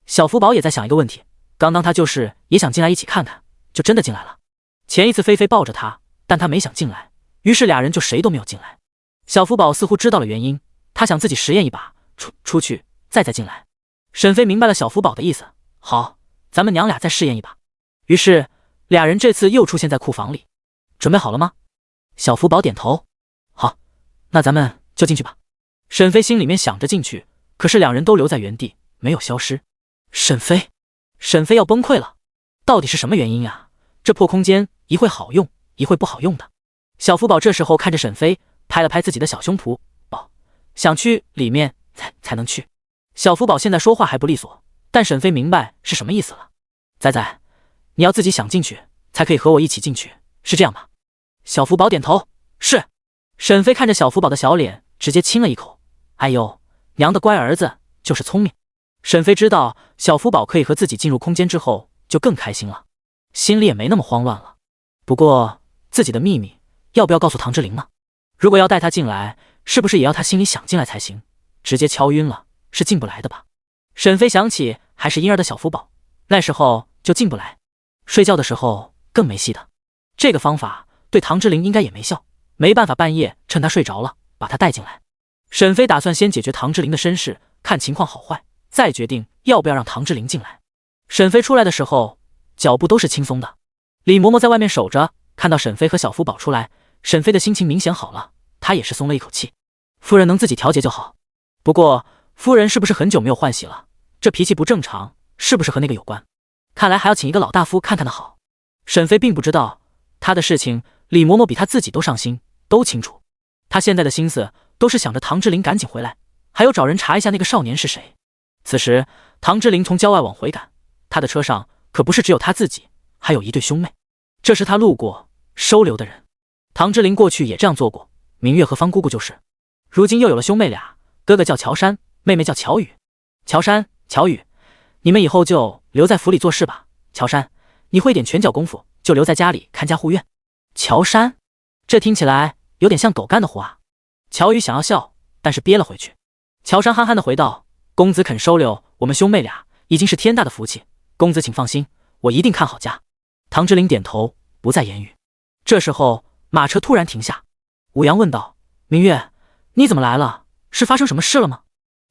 小福宝也在想一个问题，刚刚他就是也想进来一起看看，就真的进来了。前一次菲菲抱着他，但他没想进来，于是俩人就谁都没有进来。小福宝似乎知道了原因，他想自己实验一把，出去再进来。沈飞明白了小福宝的意思，好，咱们娘俩再试验一把。于是俩人这次又出现在库房里。准备好了吗？小福宝点头。好，那咱们就进去吧。沈飞心里面想着进去，可是两人都留在原地，没有消失。沈飞要崩溃了，到底是什么原因呀？这破空间一会好用，一会不好用的。小福宝这时候看着沈飞，拍了拍自己的小胸脯，宝，想去里面才能去。小福宝现在说话还不利索，但沈飞明白是什么意思了。仔仔，你要自己想进去，才可以和我一起进去，是这样吗？小福宝点头，是。沈飞看着小福宝的小脸，直接亲了一口。哎呦，娘的乖儿子，就是聪明。沈飞知道小福宝可以和自己进入空间之后，就更开心了，心里也没那么慌乱了。不过自己的秘密要不要告诉唐之灵呢？如果要带他进来，是不是也要他心里想进来才行？直接敲晕了是进不来的吧？沈飞想起还是婴儿的小福宝，那时候就进不来，睡觉的时候更没戏的。这个方法对唐之灵应该也没效，没办法半夜趁他睡着了把他带进来。沈飞打算先解决唐之灵的身世，看情况好坏，再决定要不要让唐之灵进来。沈飞出来的时候脚步都是轻松的，李嬷嬷在外面守着，看到沈飞和小福宝出来，沈飞的心情明显好了，他也是松了一口气。夫人能自己调节就好。不过夫人是不是很久没有换洗了？这脾气不正常，是不是和那个有关？看来还要请一个老大夫看看的好。沈飞并不知道他的事情，李嬷嬷比他自己都上心，都清楚。他现在的心思都是想着唐之灵赶紧回来，还有找人查一下那个少年是谁。此时唐之灵从郊外往回赶，他的车上可不是只有他自己，还有一对兄妹，这是他路过收留的人。唐之灵过去也这样做过，明月和方姑姑就是。如今又有了兄妹俩，哥哥叫乔山，妹妹叫乔雨。乔山、乔雨，你们以后就留在府里做事吧。乔山，你会点拳脚功夫，就留在家里看家护院。乔山，这听起来有点像狗干的活啊。乔雨想要笑，但是憋了回去。乔山憨憨的回道：公子肯收留我们兄妹俩，已经是天大的福气，公子请放心，我一定看好家。唐之灵点头，不再言语。这时候马车突然停下，武阳问道：明月，你怎么来了？是发生什么事了吗？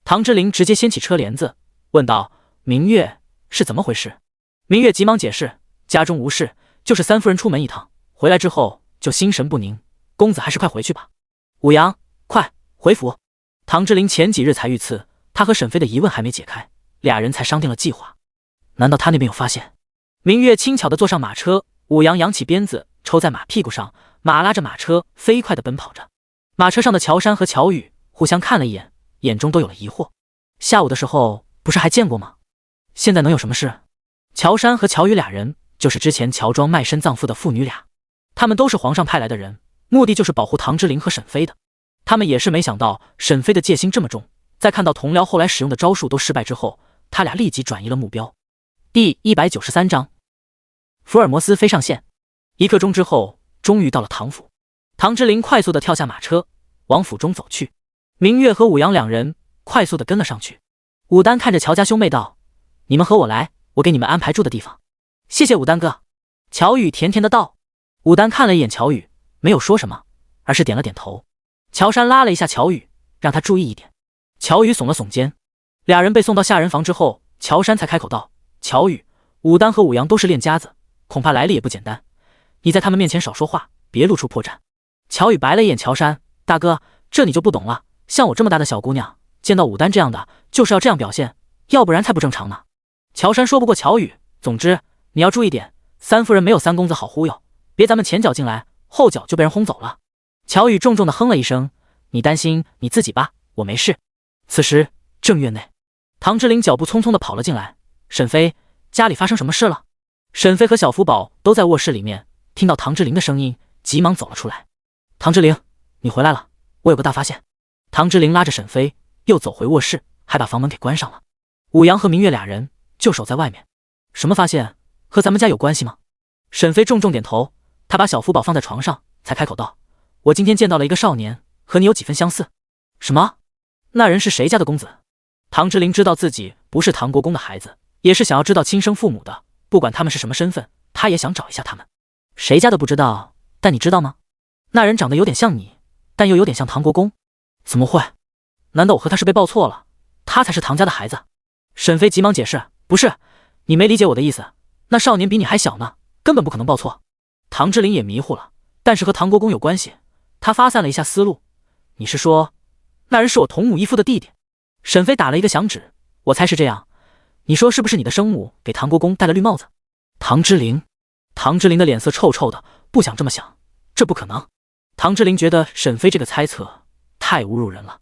唐之灵直接掀起车帘子，问道：明月，是怎么回事？明月急忙解释：家中无事，就是三夫人出门一趟，回来之后就心神不宁，公子还是快回去吧。武阳，快回府。唐之灵前几日才遇刺，他和沈飞的疑问还没解开，俩人才商定了计划。难道他那边有发现？明月轻巧地坐上马车，武阳扬起鞭子抽在马屁股上，马拉着马车飞快地奔跑着。马车上的乔山和乔雨互相看了一眼，眼中都有了疑惑。下午的时候不是还见过吗？现在能有什么事？乔山和乔雨俩人就是之前乔庄卖身葬父的父女俩，他们都是皇上派来的人，目的就是保护唐之灵和沈飞的。他们也是没想到沈飞的戒心这么重，在看到同僚后来使用的招数都失败之后，他俩立即转移了目标。第193章，福尔摩斯飞上线。1刻钟之后，终于到了唐府。唐之灵快速地跳下马车，往府中走去。明月和武阳两人快速地跟了上去。武丹看着乔家兄妹道：你们和我来，我给你们安排住的地方。谢谢武丹哥。乔雨甜甜的道。武丹看了一眼乔雨，没有说什么，而是点了点头。乔杉拉了一下乔宇，让他注意一点。乔宇耸了耸肩。俩人被送到下人房之后，乔杉才开口道：“乔宇，武丹和武阳都是练家子，恐怕来历也不简单。你在他们面前少说话，别露出破绽。”乔宇白了一眼乔杉：“大哥，这你就不懂了。像我这么大的小姑娘，见到武丹这样的，就是要这样表现，要不然才不正常呢。”乔杉说不过乔宇，总之你要注意点，三夫人没有三公子好忽悠，别咱们前脚进来，后脚就被人轰走了。乔宇重重的哼了一声：“你担心你自己吧，我没事。”此时正院内，唐之琳脚步匆匆的跑了进来：“沈飞，家里发生什么事了？”沈飞和小福宝都在卧室里面，听到唐之琳的声音，急忙走了出来。“唐之琳，你回来了，我有个大发现。”唐之琳拉着沈飞又走回卧室，还把房门给关上了。武阳和明月俩人就守在外面。“什么发现？和咱们家有关系吗？”沈飞重重点头，他把小福宝放在床上，才开口道：“我今天见到了一个少年，和你有几分相似。”“什么？那人是谁家的公子？”唐之琳知道自己不是唐国公的孩子，也是想要知道亲生父母的，不管他们是什么身份，他也想找一下他们。“谁家的不知道，但你知道吗？那人长得有点像你，但又有点像唐国公。”“怎么会？难道我和他是被抱错了？他才是唐家的孩子？”沈飞急忙解释：“不是，你没理解我的意思，那少年比你还小呢，根本不可能抱错。”唐之琳也迷糊了，但是和唐国公有关系。他发散了一下思路：“你是说，那人是我同母异父的弟弟？”沈飞打了一个响指：“我猜是这样。你说是不是你的生母给唐国公戴了绿帽子？”唐之琳的脸色臭臭的，不想这么想，这不可能。唐之琳觉得沈飞这个猜测太侮辱人了。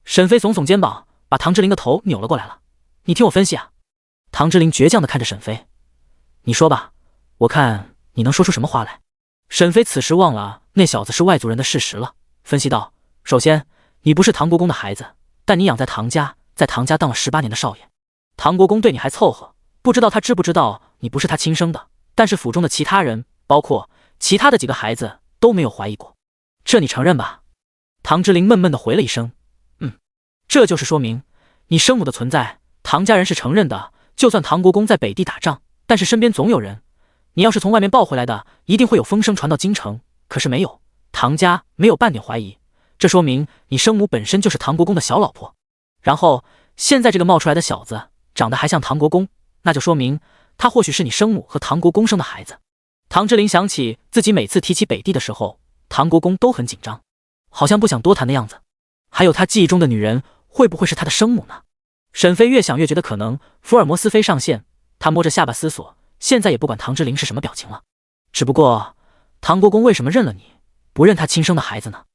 沈飞耸耸肩膀，把唐之琳的头扭了过来了：“你听我分析啊。”唐之琳倔强地看着沈飞：“你说吧，我看你能说出什么话来。”沈飞此时忘了那小子是外族人的事实了，分析道：“首先，你不是唐国公的孩子，但你养在唐家，在唐家当了18年的少爷。唐国公对你还凑合，不知道他知不知道你不是他亲生的，但是府中的其他人，包括其他的几个孩子都没有怀疑过，这你承认吧？”唐之琳闷闷地回了一声：“这就是说明你生母的存在，唐家人是承认的。就算唐国公在北地打仗，但是身边总有人。你要是从外面抱回来的，一定会有风声传到京城，可是没有，唐家没有半点怀疑。这说明你生母本身就是唐国公的小老婆。然后现在这个冒出来的小子长得还像唐国公，那就说明他或许是你生母和唐国公生的孩子。”唐之琳想起自己每次提起北地的时候，唐国公都很紧张，好像不想多谈的样子。还有他记忆中的女人，会不会是他的生母呢？沈飞越想越觉得可能，福尔摩斯飞上线，他摸着下巴思索，现在也不管唐之琳是什么表情了。只不过，唐国公为什么认了你，不认他亲生的孩子呢？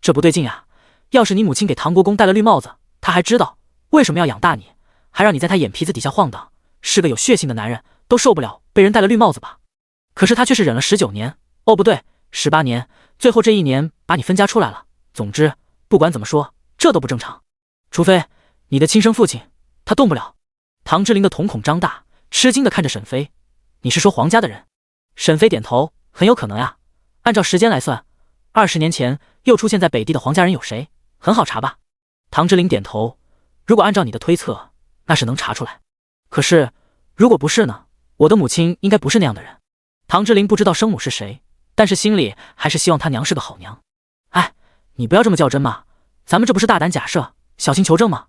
这不对劲啊！要是你母亲给唐国公戴了绿帽子，他还知道为什么要养大你，还让你在他眼皮子底下晃荡，是个有血性的男人，都受不了被人戴了绿帽子吧？可是他却是忍了19年，哦不对，18年，最后这1年把你分家出来了。总之，不管怎么说，这都不正常。除非你的亲生父亲，他动不了。唐之琳的瞳孔张大，吃惊地看着沈飞：“你是说皇家的人？”沈飞点头：“很有可能呀。按照时间来算，20年前又出现在北地的皇家人有谁？很好查吧？”唐之琳点头：“如果按照你的推测，那是能查出来。可是，如果不是呢？我的母亲应该不是那样的人。”唐之琳不知道生母是谁，但是心里还是希望她娘是个好娘。哎，你不要这么较真嘛，咱们这不是大胆假设，小心求证吗？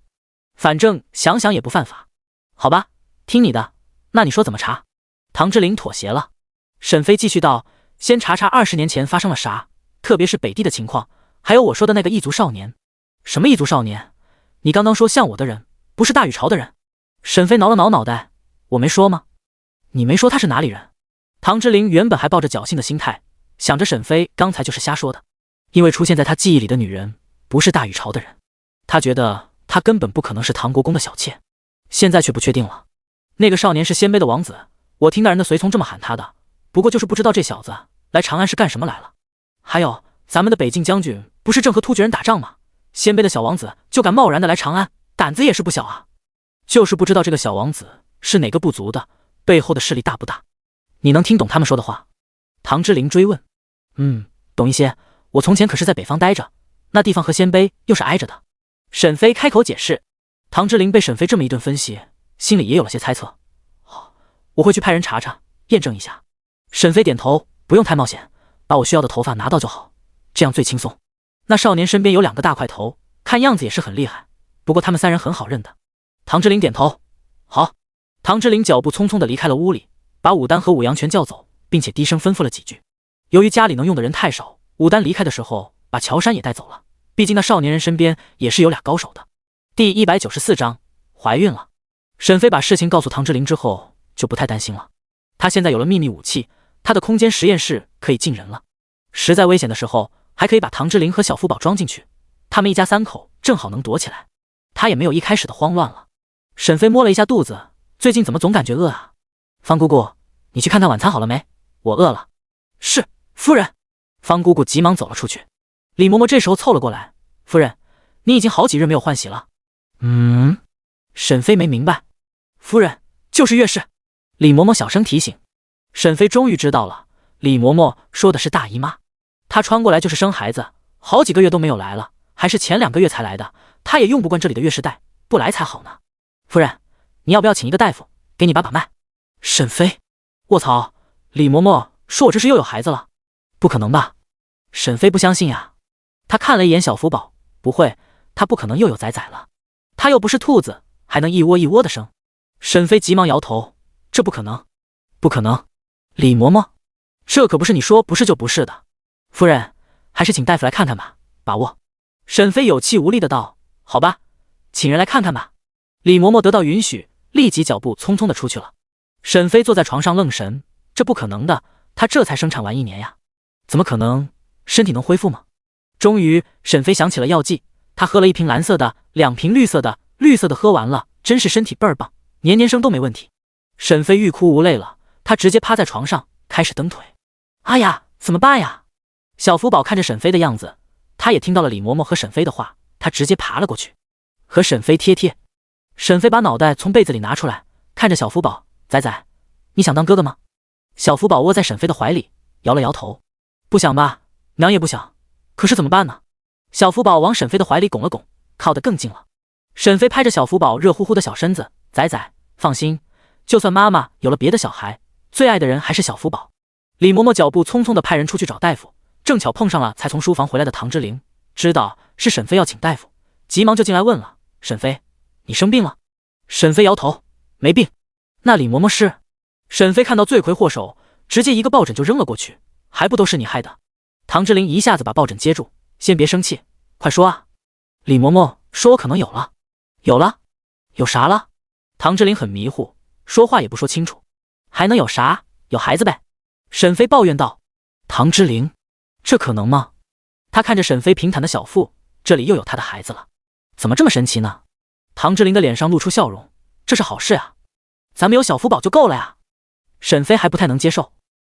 反正想想也不犯法。好吧，听你的，那你说怎么查？唐之琳妥协了。沈飞继续道：“先查查20年前发生了啥，特别是北地的情况，还有我说的那个异族少年。”“什么异族少年？你刚刚说像我的人，不是大禹朝的人？”沈飞挠了挠脑袋：“我没说吗？你没说他是哪里人？”唐之琳原本还抱着侥幸的心态，想着沈飞刚才就是瞎说的，因为出现在他记忆里的女人不是大禹朝的人，他觉得他根本不可能是唐国公的小妾。现在却不确定了。那个少年是鲜卑的王子，我听那人的随从这么喊他的，不过就是不知道这小子来长安是干什么来了。还有咱们的北境将军不是正和突厥人打仗吗？鲜卑的小王子就敢贸然的来长安，胆子也是不小啊。就是不知道这个小王子是哪个部族的，背后的势力大不大？你能听懂他们说的话？唐之琳追问。懂一些，我从前可是在北方待着，那地方和鲜卑又是挨着的。沈飞开口解释。唐之琳被沈飞这么一顿分析，心里也有了些猜测。我会去派人查查，验证一下。沈飞点头，不用太冒险，把我需要的头发拿到就好，这样最轻松。那少年身边有2个大块头，看样子也是很厉害，不过他们3人很好认的。唐之琳点头，好。唐之琳脚步匆匆地离开了屋里，把武丹和武阳全叫走，并且低声吩咐了几句。由于家里能用的人太少，武丹离开的时候把乔杉也带走了，毕竟那少年人身边也是有俩高手的。第194章，怀孕了。沈飞把事情告诉唐之琳之后，就不太担心了。他现在有了秘密武器，他的空间实验室可以进人了，实在危险的时候，还可以把唐之琳和小福宝装进去，他们一家3口正好能躲起来。他也没有一开始的慌乱了。沈飞摸了一下肚子，最近怎么总感觉饿啊？方姑姑，你去看看晚餐好了没？我饿了。是，夫人。方姑姑急忙走了出去。李嬷嬷这时候凑了过来，夫人，你已经好几日没有换洗了。沈飞没明白。夫人，就是月事。李嬷嬷小声提醒。沈飞终于知道了，李嬷嬷说的是大姨妈。她穿过来就是生孩子，好几个月都没有来了，还是前2个月才来的，她也用不惯这里的月事带，不来才好呢。夫人，你要不要请一个大夫给你把把脉？沈飞，卧槽，李嬷嬷说我这是又有孩子了？不可能吧？沈飞不相信呀。他看了一眼小福宝，不会，他不可能又有崽了，他又不是兔子，还能一窝一窝的生。沈飞急忙摇头，这不可能，不可能。李嬷嬷，这可不是你说不是就不是的。夫人，还是请大夫来看看吧，把握。沈飞有气无力的道，好吧，请人来看看吧。李嬷嬷得到允许，立即脚步匆匆的出去了。沈飞坐在床上愣神，这不可能的，他这才生产完1年呀，怎么可能？身体能恢复吗？终于，沈飞想起了药剂，他喝了1瓶蓝色的，2瓶绿色的，绿色的喝完了，真是身体倍儿棒，年年生都没问题。沈飞欲哭无泪了，他直接趴在床上开始蹬腿。哎呀，怎么办呀？小福宝看着沈飞的样子，他也听到了李嬷嬷和沈飞的话，他直接爬了过去，和沈飞贴贴。沈飞把脑袋从被子里拿出来，看着小福宝，仔仔，你想当哥哥吗？小福宝窝在沈飞的怀里，摇了摇头，不想吧，娘也不想，可是怎么办呢？小福宝往沈飞的怀里拱了拱，靠得更近了。沈飞拍着小福宝热乎乎的小身子，仔仔，放心，就算妈妈有了别的小孩，最爱的人还是小福宝。李嬷嬷脚步匆匆地派人出去找大夫，正巧碰上了才从书房回来的唐之琳，知道是沈飞要请大夫，急忙就进来问了，沈飞，你生病了？沈飞摇头，没病。那李嬷嬷是？沈飞看到罪魁祸首，直接一个抱枕就扔了过去，还不都是你害的？唐之琳一下子把抱枕接住，先别生气，快说啊。李嬷嬷说我可能有了。有了？有啥了？唐之琳很迷糊，说话也不说清楚。还能有啥？有孩子呗。沈飞抱怨道。唐之琳，这可能吗？他看着沈飞平坦的小腹，这里又有他的孩子了，怎么这么神奇呢？唐之琳的脸上露出笑容，这是好事啊，咱们有小福宝就够了呀。沈飞还不太能接受。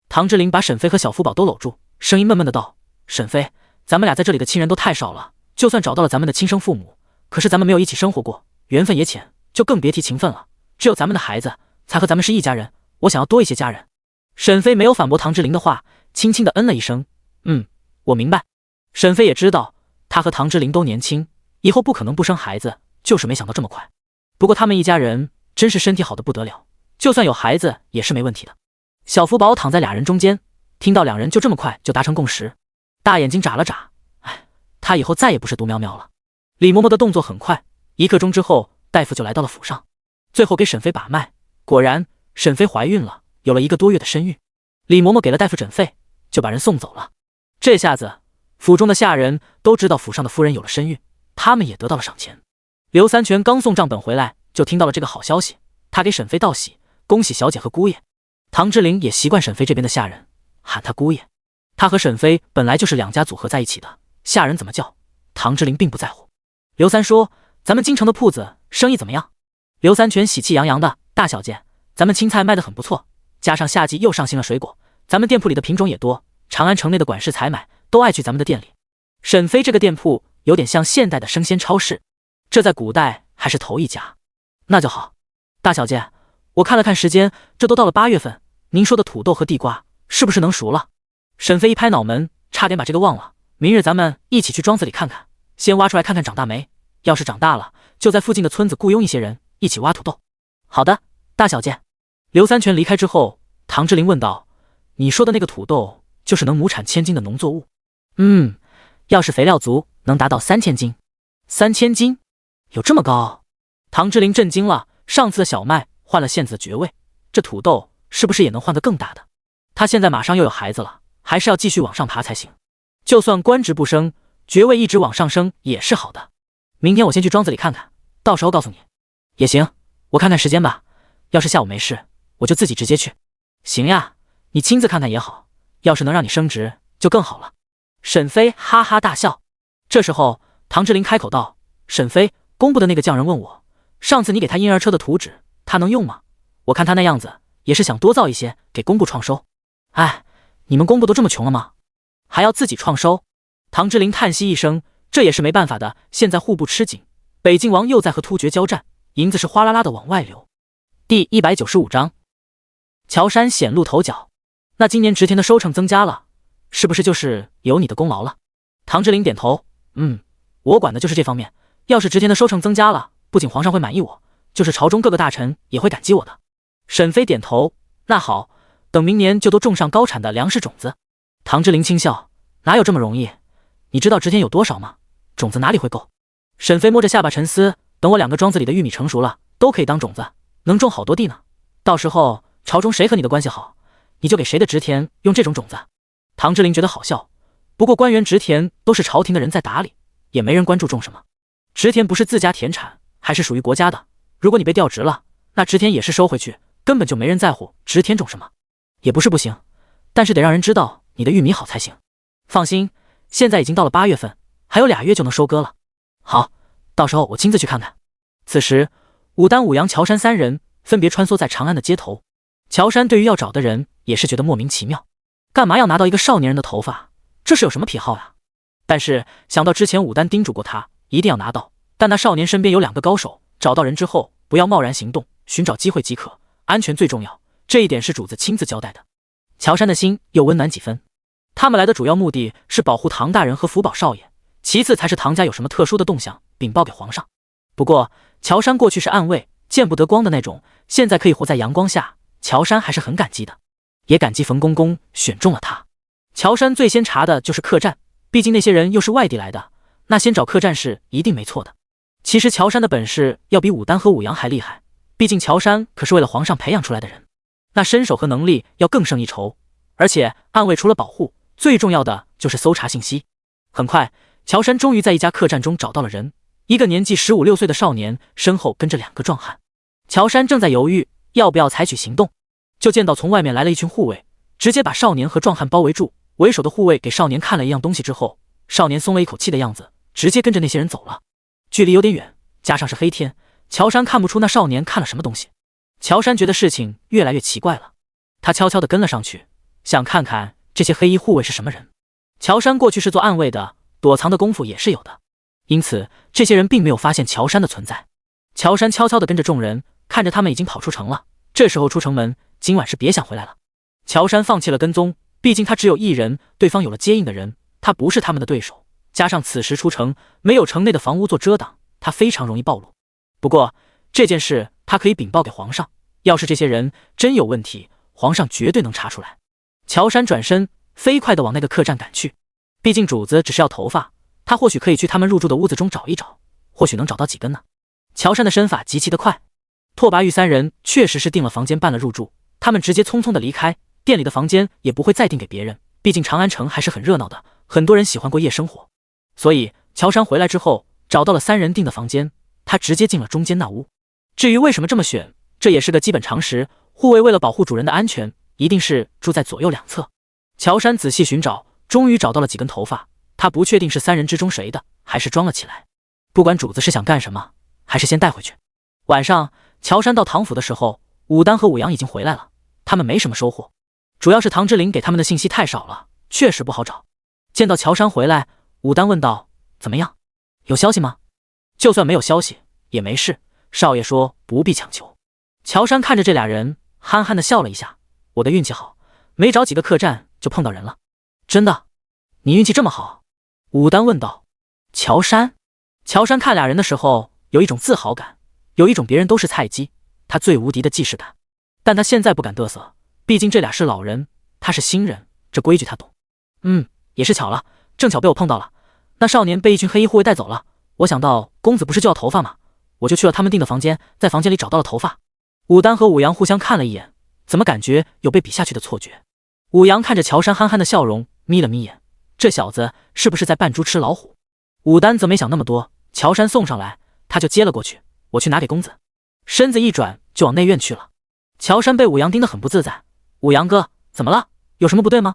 唐之琳把沈飞和小福宝都搂住，声音闷闷的道，沈飞，咱们俩在这里的亲人都太少了，就算找到了咱们的亲生父母，可是咱们没有一起生活过，缘分也浅，就更别提情分了，只有咱们的孩子才和咱们是一家人，我想要多一些家人。沈飞没有反驳唐之琳的话，轻轻的嗯了一声，我明白。沈飞也知道他和唐之琳都年轻，以后不可能不生孩子，就是没想到这么快。不过他们一家人真是身体好的不得了，就算有孩子也是没问题的。小福宝躺在俩人中间，听到两人就这么快就达成共识，大眼睛眨了眨，他以后再也不是独苗苗了。李嬷嬷的动作很快，1刻钟之后，大夫就来到了府上，最后给沈飞把脉，果然沈飞怀孕了，有了1个多月的身孕。李嬷嬷给了大夫诊费，就把人送走了。这下子府中的下人都知道府上的夫人有了身孕，他们也得到了赏钱。刘三全刚送账本回来，就听到了这个好消息，他给沈飞道喜，恭喜小姐和姑爷。唐之琳也习惯沈飞这边的下人喊他姑爷，他和沈飞本来就是2家组合在一起的，下人怎么叫唐之琳并不在乎。刘三说，咱们京城的铺子生意怎么样？刘三全喜气洋洋的，大小姐，咱们青菜卖得很不错，加上夏季又上新了水果，咱们店铺里的品种也多，长安城内的管事采买都爱去咱们的店里。沈飞这个店铺有点像现代的生鲜超市，这在古代还是头一家。那就好。大小姐，我看了看时间，这都到了8月份，您说的土豆和地瓜是不是能熟了？沈飞一拍脑门，差点把这个忘了，明日咱们一起去庄子里看看，先挖出来看看长大没，要是长大了，就在附近的村子雇佣一些人一起挖土豆。好的，大小姐。刘三全离开之后，唐之琳问道，你说的那个土豆就是能亩产1000斤的农作物？要是肥料足，能达到3000斤。3000斤？有这么高？唐之琳震惊了，上次的小麦换了县子的爵位，这土豆是不是也能换个更大的？他现在马上又有孩子了，还是要继续往上爬才行。就算官职不升，爵位一直往上升也是好的。明天我先去庄子里看看，到时候告诉你。也行，我看看时间吧，要是下午没事，我就自己直接去。行呀，你亲自看看也好，要是能让你升职就更好了。沈飞哈哈大笑。这时候唐之琳开口道：沈飞，工部的那个匠人问我，上次你给他婴儿车的图纸，他能用吗？我看他那样子也是想多造一些给工部创收。哎，你们工部都这么穷了吗？还要自己创收？唐之琳叹息一声，这也是没办法的，现在户部吃紧，北境王又在和突厥交战，银子是哗啦啦的往外流。第195章，乔山显露头角。那今年植田的收成增加了，是不是就是有你的功劳了？唐之琳点头，我管的就是这方面。要是植田的收成增加了，不仅皇上会满意我，就是朝中各个大臣也会感激我的。沈飞点头，那好，等明年就都种上高产的粮食种子。唐之琳轻笑，哪有这么容易？你知道植田有多少吗？种子哪里会够？沈飞摸着下巴沉思，等我2个庄子里的玉米成熟了，都可以当种子，能种好多地呢。到时候朝中谁和你的关系好，你就给谁的植田用这种种子。唐之琳觉得好笑，不过官员植田都是朝廷的人在打理，也没人关注种什么。植田不是自家田产，还是属于国家的，如果你被调职了，那植田也是收回去，根本就没人在乎植田种什么。也不是不行，但是得让人知道你的玉米好才行。放心，现在已经到了8月份，还有2月就能收割了。好，到时候我亲自去看看。此时武丹、武阳、乔山3人分别穿梭在长安的街头。乔山对于要找的人也是觉得莫名其妙，干嘛要拿到一个少年人的头发？这是有什么癖好呀？但是想到之前武丹叮嘱过他一定要拿到，但那少年身边有2个高手，找到人之后不要贸然行动，寻找机会即可，安全最重要，这一点是主子亲自交代的。乔山的心又温暖几分。他们来的主要目的是保护唐大人和福宝少爷，其次才是唐家有什么特殊的动向禀报给皇上。不过乔山过去是暗卫，见不得光的那种，现在可以活在阳光下，乔山还是很感激的，也感激冯公公选中了他。乔山最先查的就是客栈，毕竟那些人又是外地来的，那先找客栈是一定没错的。其实乔山的本事要比武丹和武阳还厉害，毕竟乔山可是为了皇上培养出来的人，那身手和能力要更胜一筹。而且暗卫除了保护，最重要的就是搜查信息。很快乔山终于在一家客栈中找到了人，一个年纪15、16岁的少年，身后跟着2个壮汉。乔山正在犹豫要不要采取行动，就见到从外面来了一群护卫，直接把少年和壮汉包围住。为首的护卫给少年看了一样东西之后，少年松了一口气的样子，直接跟着那些人走了。距离有点远，加上是黑天，乔山看不出那少年看了什么东西。乔山觉得事情越来越奇怪了，他悄悄地跟了上去，想看看这些黑衣护卫是什么人。乔山过去是做暗卫的，躲藏的功夫也是有的，因此这些人并没有发现乔山的存在。乔山悄悄地跟着众人，看着他们已经跑出城了，这时候出城门，今晚是别想回来了。乔山放弃了跟踪，毕竟他只有1人，对方有了接应的人，他不是他们的对手，加上此时出城没有城内的房屋做遮挡，他非常容易暴露。不过这件事他可以禀报给皇上，要是这些人真有问题，皇上绝对能查出来。乔山转身飞快地往那个客栈赶去，毕竟主子只是要头发，他或许可以去他们入住的屋子中找一找，或许能找到几根呢。乔山的身法极其的快，拓跋玉3人确实是订了房间办了入住，他们直接匆匆地离开，店里的房间也不会再订给别人，毕竟长安城还是很热闹的，很多人喜欢过夜生活。所以乔山回来之后找到了3人订的房间，他直接进了中间那屋。至于为什么这么选，这也是个基本常识，护卫为了保护主人的安全，一定是住在左右两侧。乔山仔细寻找，终于找到了几根头发，他不确定是3人之中谁的，还是装了起来。不管主子是想干什么，还是先带回去。晚上乔山到唐府的时候，武丹和武阳已经回来了，他们没什么收获，主要是唐之琳给他们的信息太少了，确实不好找。见到乔山回来，武丹问道：怎么样，有消息吗？就算没有消息也没事，少爷说不必强求。乔山看着这俩人，憨憨地笑了一下，我的运气好，没找几个客栈就碰到人了。真的？你运气这么好？武丹问道。乔山看俩人的时候有一种自豪感，有一种别人都是菜鸡，他最无敌的既视感。但他现在不敢嘚瑟，毕竟这俩是老人，他是新人，这规矩他懂。也是巧了，正巧被我碰到了，那少年被一群黑衣护卫带走了，我想到公子不是就要头发吗？我就去了他们订的房间，在房间里找到了头发。武丹和武阳互相看了一眼，怎么感觉有被比下去的错觉？武阳看着乔杉憨憨的笑容，眯了眯眼，这小子是不是在扮猪吃老虎？武丹则没想那么多，乔杉送上来，他就接了过去，我去拿给公子。身子一转就往内院去了。乔杉被武阳盯得很不自在，武阳哥，怎么了？有什么不对吗？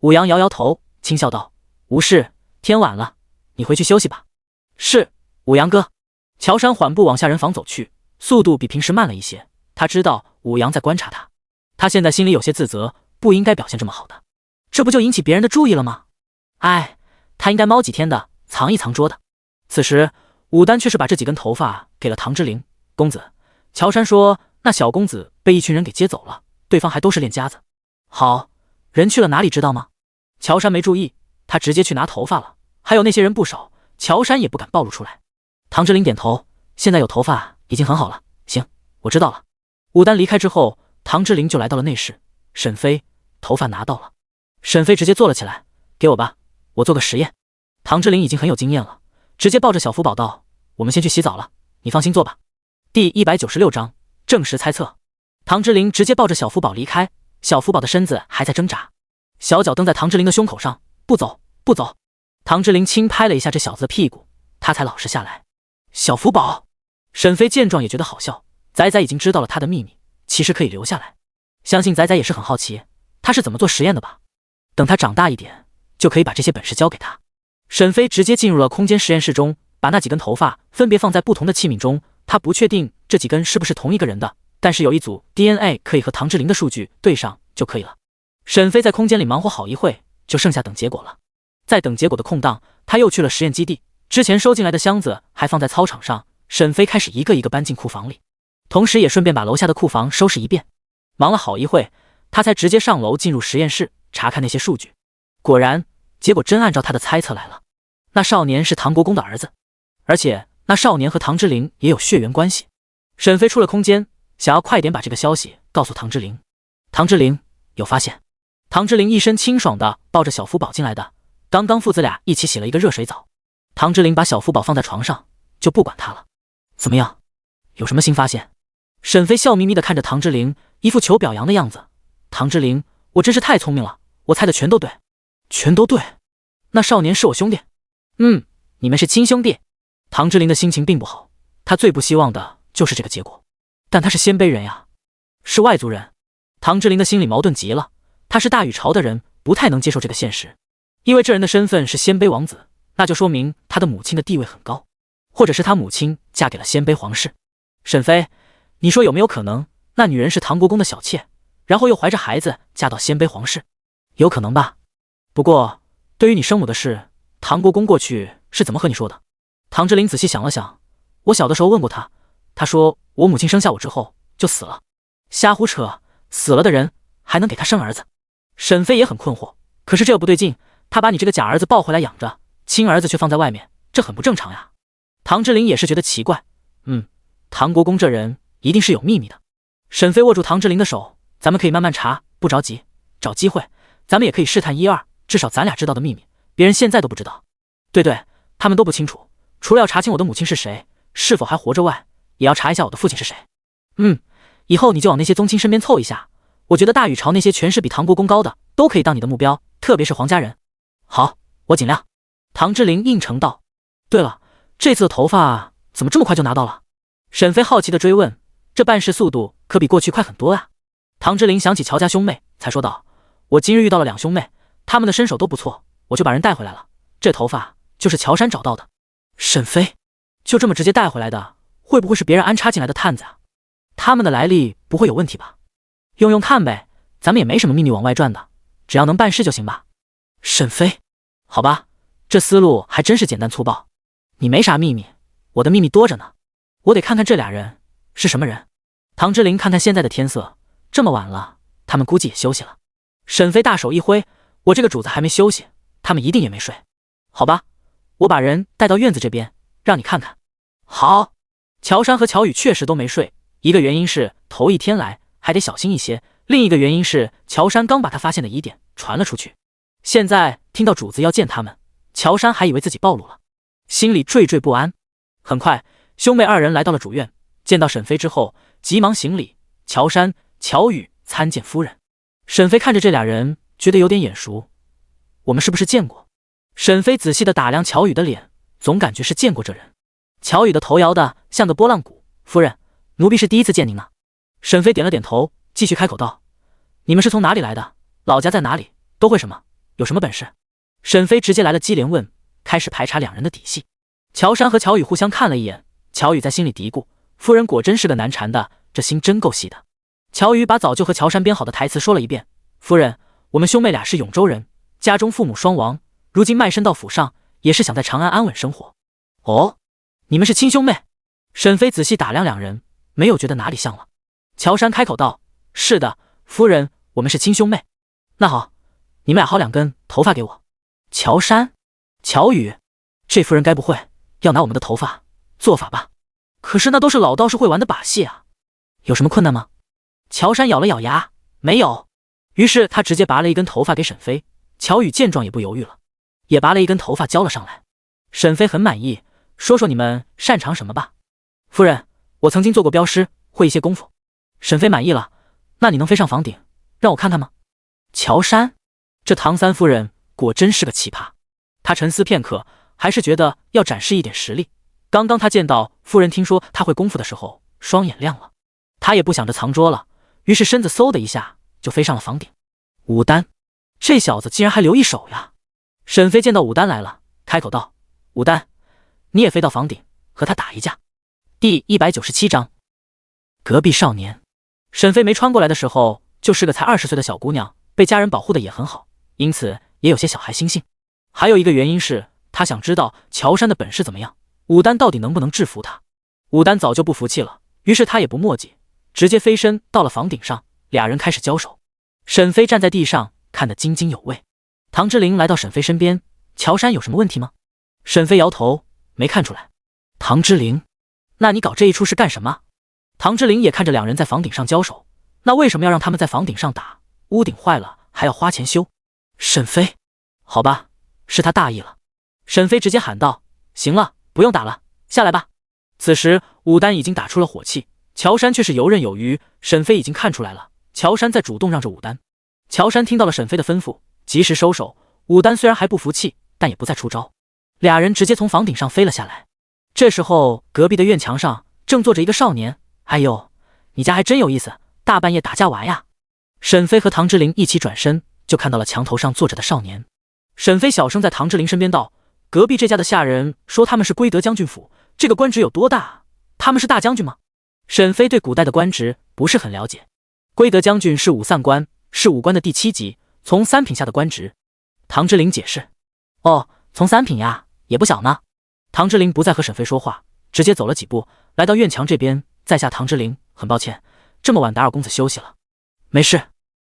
武阳摇摇头，轻笑道：无事，天晚了，你回去休息吧。是，武阳哥。乔杉缓步往下人房走去，速度比平时慢了一些。他知道武阳在观察他，他现在心里有些自责，不应该表现这么好的，这不就引起别人的注意了吗？哎，他应该猫几天的，藏一藏拙的。此时武丹却是把这几根头发给了唐之灵。公子，乔杉说那小公子被一群人给接走了，对方还都是练家子。好，人去了哪里知道吗？乔杉没注意，他直接去拿头发了，还有那些人不少，乔杉也不敢暴露出来。唐之灵点头，现在有头发已经很好了，行，我知道了。武丹离开之后，唐之灵就来到了内室。沈飞，头发拿到了。沈飞直接坐了起来，给我吧，我做个实验。唐之灵已经很有经验了，直接抱着小福宝道：我们先去洗澡了，你放心做吧。第196章证实猜测。唐之灵直接抱着小福宝离开，小福宝的身子还在挣扎，小脚蹬在唐之灵的胸口上，不走不走。唐之灵轻拍了一下这小子的屁股，他才老实下来。小福宝，沈飞见状也觉得好笑，仔仔已经知道了他的秘密，其实可以留下来。相信仔仔也是很好奇他是怎么做实验的吧，等他长大一点就可以把这些本事交给他。沈飞直接进入了空间实验室中，把那几根头发分别放在不同的器皿中，他不确定这几根是不是同一个人的，但是有一组 DNA 可以和唐之灵的数据对上就可以了。沈飞在空间里忙活好一会，就剩下等结果了。在等结果的空档，他又去了实验基地，之前收进来的箱子还放在操场上，沈飞开始一个一个搬进库房里，同时也顺便把楼下的库房收拾一遍。忙了好一会，他才直接上楼进入实验室查看那些数据。果然，结果真按照他的猜测来了，那少年是唐国公的儿子，而且那少年和唐之灵也有血缘关系。沈飞出了空间，想要快点把这个消息告诉唐之灵。唐之灵有发现。唐之灵一身清爽的抱着小福宝进来的，刚刚父子俩一起洗了一个热水澡。唐之灵把小福宝放在床上，就不管他了。怎么样，有什么新发现？沈飞笑眯眯的看着唐之灵，一副求表扬的样子。唐之灵，我真是太聪明了，我猜的全都对。全都对？那少年是我兄弟？你们是亲兄弟。唐之灵的心情并不好，他最不希望的就是这个结果，但他是鲜卑人呀，是外族人。唐之灵的心里矛盾极了，他是大禹朝的人，不太能接受这个现实，因为这人的身份是鲜卑王子，那就说明他的母亲的地位很高，或者是他母亲嫁给了鲜卑皇室。沈飞，你说有没有可能那女人是唐国公的小妾，然后又怀着孩子嫁到鲜卑皇室？有可能吧，不过对于你生母的事，唐国公过去是怎么和你说的？唐之灵仔细想了想，我小的时候问过他，他说我母亲生下我之后就死了。瞎胡扯，死了的人还能给他生儿子？沈飞也很困惑，可是这又不对劲，他把你这个假儿子抱回来养着，亲儿子却放在外面，这很不正常呀。唐之灵也是觉得奇怪，唐国公这人一定是有秘密的。沈飞握住唐之灵的手，咱们可以慢慢查，不着急，找机会咱们也可以试探一二，至少咱俩知道的秘密别人现在都不知道。对，他们都不清楚，除了要查清我的母亲是谁，是否还活着外，也要查一下我的父亲是谁。以后你就往那些宗亲身边凑一下，我觉得大禹朝那些权势比唐国公高的都可以当你的目标，特别是皇家人。好，我尽量。唐之灵应承道。对了，这次的头发怎么这么快就拿到了？沈飞好奇地追问，这办事速度可比过去快很多啊。唐之灵想起乔家兄妹，才说道，我今日遇到了两兄妹，他们的身手都不错，我就把人带回来了，这头发就是乔杉找到的。沈飞，就这么直接带回来的，会不会是别人安插进来的探子啊？他们的来历不会有问题吧？用用看呗，咱们也没什么秘密往外传的，只要能办事就行吧。沈飞，好吧，这思路还真是简单粗暴。你没啥秘密，我的秘密多着呢。我得看看这俩人是什么人。唐之灵看看现在的天色，这么晚了，他们估计也休息了。沈飞大手一挥，我这个主子还没休息，他们一定也没睡。好吧，我把人带到院子这边，让你看看。好。乔杉和乔宇确实都没睡，一个原因是头一天来还得小心一些，另一个原因是乔杉刚把他发现的疑点传了出去。现在听到主子要见他们，乔杉还以为自己暴露了，心里惴惴不安。很快，兄妹二人来到了主院，见到沈妃之后，急忙行礼：“乔杉、乔宇参见夫人。”沈妃看着这俩人，觉得有点眼熟，我们是不是见过？沈妃仔细地打量乔宇的脸，总感觉是见过这人。乔宇的头摇得像个拨浪鼓：“夫人，奴婢是第一次见您呢。”沈妃点了点头，继续开口道：“你们是从哪里来的？老家在哪里？都会什么？有什么本事？”沈妃直接来了接连问，开始排查两人的底细。乔杉和乔宇互相看了一眼，乔宇在心里嘀咕：“夫人果真是个难缠的，这心真够细的。”乔宇把早就和乔杉编好的台词说了一遍：“夫人，我们兄妹俩是永州人，家中父母双亡，如今卖身到府上，也是想在长安安稳生活。”“哦，你们是亲兄妹？”沈妃仔细打量两人，没有觉得哪里像了。乔杉开口道：“是的，夫人，我们是亲兄妹。”“那好，你们俩薅2根头发给我。”乔杉、乔宇，这夫人该不会要拿我们的头发做法吧？可是那都是老道士会玩的把戏啊，有什么困难吗？乔杉咬了咬牙，没有。于是他直接拔了1根头发给沈妃。乔宇见状也不犹豫了，也拔了1根头发交了上来。沈妃很满意，说说你们擅长什么吧。夫人，我曾经做过镖师，会一些功夫。沈妃满意了，那你能飞上房顶，让我看看吗？乔杉，这唐三夫人果真是个奇葩。他沉思片刻，还是觉得要展示一点实力。刚刚他见到夫人听说他会功夫的时候，双眼亮了。他也不想着藏拙了，于是身子嗖的一下就飞上了房顶。武丹，这小子竟然还留一手呀！沈妃见到武丹来了，开口道：“武丹，你也飞到房顶和他打一架。”第197章，隔壁少年。沈妃没穿过来的时候，就是个才20岁的小姑娘，被家人保护的也很好，因此也有些小孩心性。还有一个原因是，她想知道乔杉的本事怎么样，武丹到底能不能制服他。武丹早就不服气了，于是他也不墨迹，直接飞身到了房顶上，俩人开始交手。沈妃站在地上看得津津有味。唐之琳来到沈妃身边：“乔杉有什么问题吗？”沈妃摇头，没看出来。唐之琳，那你搞这一出是干什么？唐之琳也看着两人在房顶上交手，那为什么要让他们在房顶上打？屋顶坏了还要花钱修。沈妃，好吧，是他大意了。沈妃直接喊道：“行了，不用打了，下来吧。”此时武丹已经打出了火气，乔杉却是游刃有余。沈妃已经看出来了，乔杉在主动让着武丹。乔杉听到了沈妃的吩咐，及时收手。武丹虽然还不服气，但也不再出招。俩人直接从房顶上飞了下来。这时候隔壁的院墙上正坐着一个少年。哎呦，你家还真有意思，大半夜打架玩呀！沈妃和唐之琳一起转身，就看到了墙头上坐着的少年。沈妃小声在唐之琳身边道：“隔壁这家的下人说他们是归德将军府，这个官职有多大啊？他们是大将军吗？”沈妃对古代的官职不是很了解。归德将军是武散官，是武官的第7级，从3品下的官职。唐之琳解释：“哦，从3品呀，也不小呢。”唐之琳不再和沈妃说话，直接走了几步，来到院墙这边，在下唐之琳，很抱歉，这么晚打扰公子休息了。没事。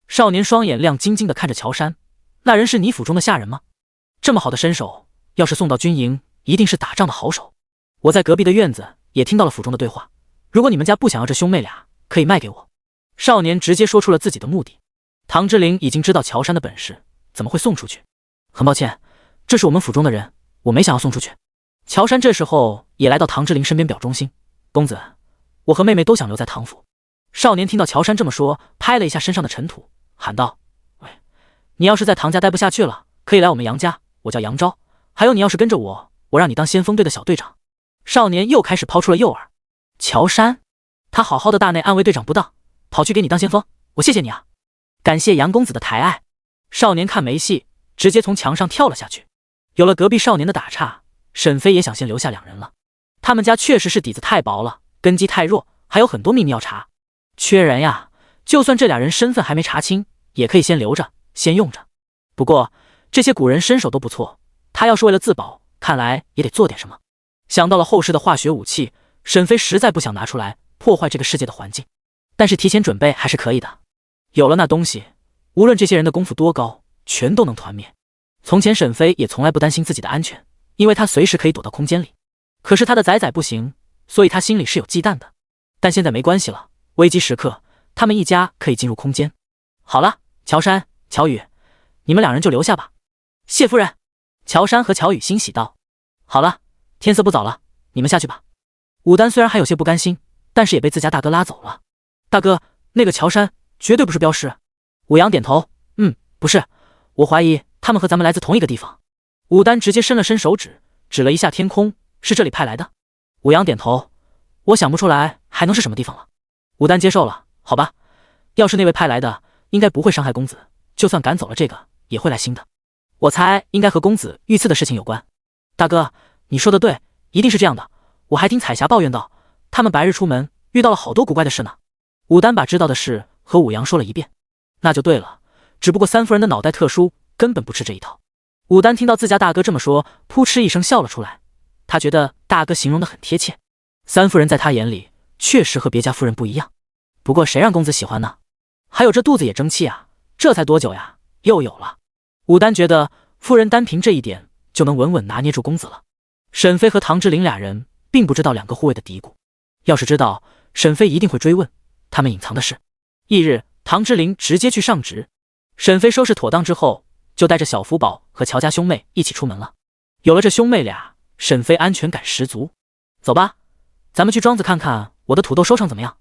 少年双眼亮晶晶地看着乔杉：“那人是你府中的下人吗？这么好的身手，要是送到军营，一定是打仗的好手。我在隔壁的院子也听到了府中的对话，如果你们家不想要这兄妹俩，可以卖给我。”少年直接说出了自己的目的。唐之琳已经知道乔杉的本事，怎么会送出去？很抱歉，这是我们府中的人，我没想要送出去。乔杉这时候也来到唐之琳身边表忠心：“公子，我和妹妹都想留在唐府。”少年听到乔杉这么说，拍了一下身上的尘土，喊道：“喂，你要是在唐家待不下去了，可以来我们杨家，我叫杨昭。还有你要是跟着我，我让你当先锋队的小队长。”少年又开始抛出了诱饵。乔杉，他好好的大内安卫队长不当，跑去给你当先锋，我谢谢你啊！感谢杨公子的抬爱。少年看没戏，直接从墙上跳了下去。有了隔壁少年的打岔，沈妃也想先留下两人了。他们家确实是底子太薄了，根基太弱，还有很多秘密要查。缺人呀，就算这俩人身份还没查清，也可以先留着，先用着。不过这些古人身手都不错，他要是为了自保，看来也得做点什么。想到了后世的化学武器，沈妃实在不想拿出来破坏这个世界的环境，但是提前准备还是可以的。有了那东西，无论这些人的功夫多高，全都能团灭。从前沈妃也从来不担心自己的安全，因为她随时可以躲到空间里。可是她的仔仔不行，所以她心里是有忌惮的。但现在没关系了，危机时刻，他们一家可以进入空间。好了，乔杉、乔宇，你们两人就留下吧。谢夫人。乔杉和乔宇欣喜道：“好了，天色不早了，你们下去吧。”武丹虽然还有些不甘心，但是也被自家大哥拉走了。大哥，那个乔杉绝对不是镖师。武阳点头，不是，我怀疑他们和咱们来自同一个地方。武丹直接伸了伸手指，指了一下天空，是这里派来的。武阳点头，我想不出来还能是什么地方了。武丹接受了，好吧，要是那位派来的，应该不会伤害公子，就算赶走了这个，也会来新的。我猜应该和公子遇刺的事情有关。大哥，你说的对，一定是这样的。我还听彩霞抱怨道，他们白日出门遇到了好多古怪的事呢。武丹把知道的事和武阳说了一遍。那就对了，只不过三夫人的脑袋特殊，根本不吃这一套。武丹听到自家大哥这么说，扑哧一声笑了出来。他觉得大哥形容得很贴切，三夫人在他眼里确实和别家夫人不一样。不过谁让公子喜欢呢？还有这肚子也争气啊，这才多久呀，又有了。武丹觉得夫人单凭这一点就能稳稳拿捏住公子了。沈飞和唐之琳俩人并不知道两个护卫的嘀咕，要是知道，沈飞一定会追问他们隐藏的事。翌日，唐之琳直接去上职，沈飞收拾妥当之后，就带着小福宝和乔家兄妹一起出门了。有了这兄妹俩，沈飞安全感十足。走吧，咱们去庄子看看我的土豆收成怎么样。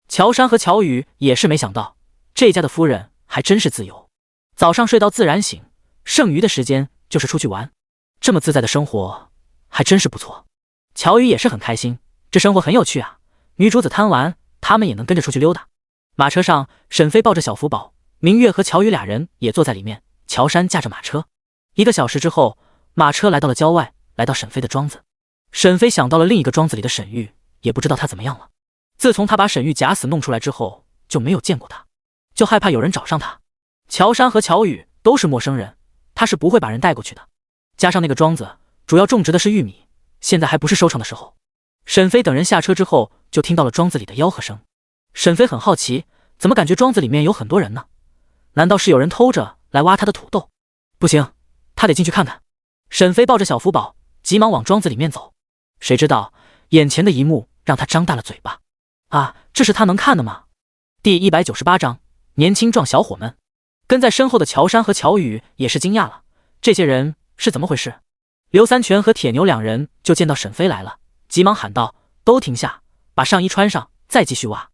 乔杉和乔宇也是没想到，这家的夫人还真是自由，早上睡到自然醒，剩余的时间就是出去玩，这么自在的生活还真是不错。乔宇也是很开心，这生活很有趣啊，女主子贪玩，他们也能跟着出去溜达。马车上，沈飞抱着小福宝，明月和乔宇俩人也坐在里面，乔杉驾着马车。1个小时之后，马车来到了郊外，来到沈飞的庄子。沈飞想到了另一个庄子里的沈玉，也不知道他怎么样了。自从他把沈玉假死弄出来之后，就没有见过他，就害怕有人找上他。乔杉和乔宇都是陌生人，他是不会把人带过去的。加上那个庄子主要种植的是玉米，现在还不是收成的时候。沈飞等人下车之后，就听到了庄子里的吆喝声。沈飞很好奇，怎么感觉庄子里面有很多人呢？难道是有人偷着来挖他的土豆？不行，他得进去看看。沈飞抱着小福宝，急忙往庄子里面走。谁知道眼前的一幕让他张大了嘴巴。啊，这是他能看的吗？第198章，年轻壮小伙们。跟在身后的乔杉和乔宇也是惊讶了，这些人是怎么回事？刘三全和铁牛两人就见到沈飞来了，急忙喊道：“都停下，把上衣穿上，再继续挖。”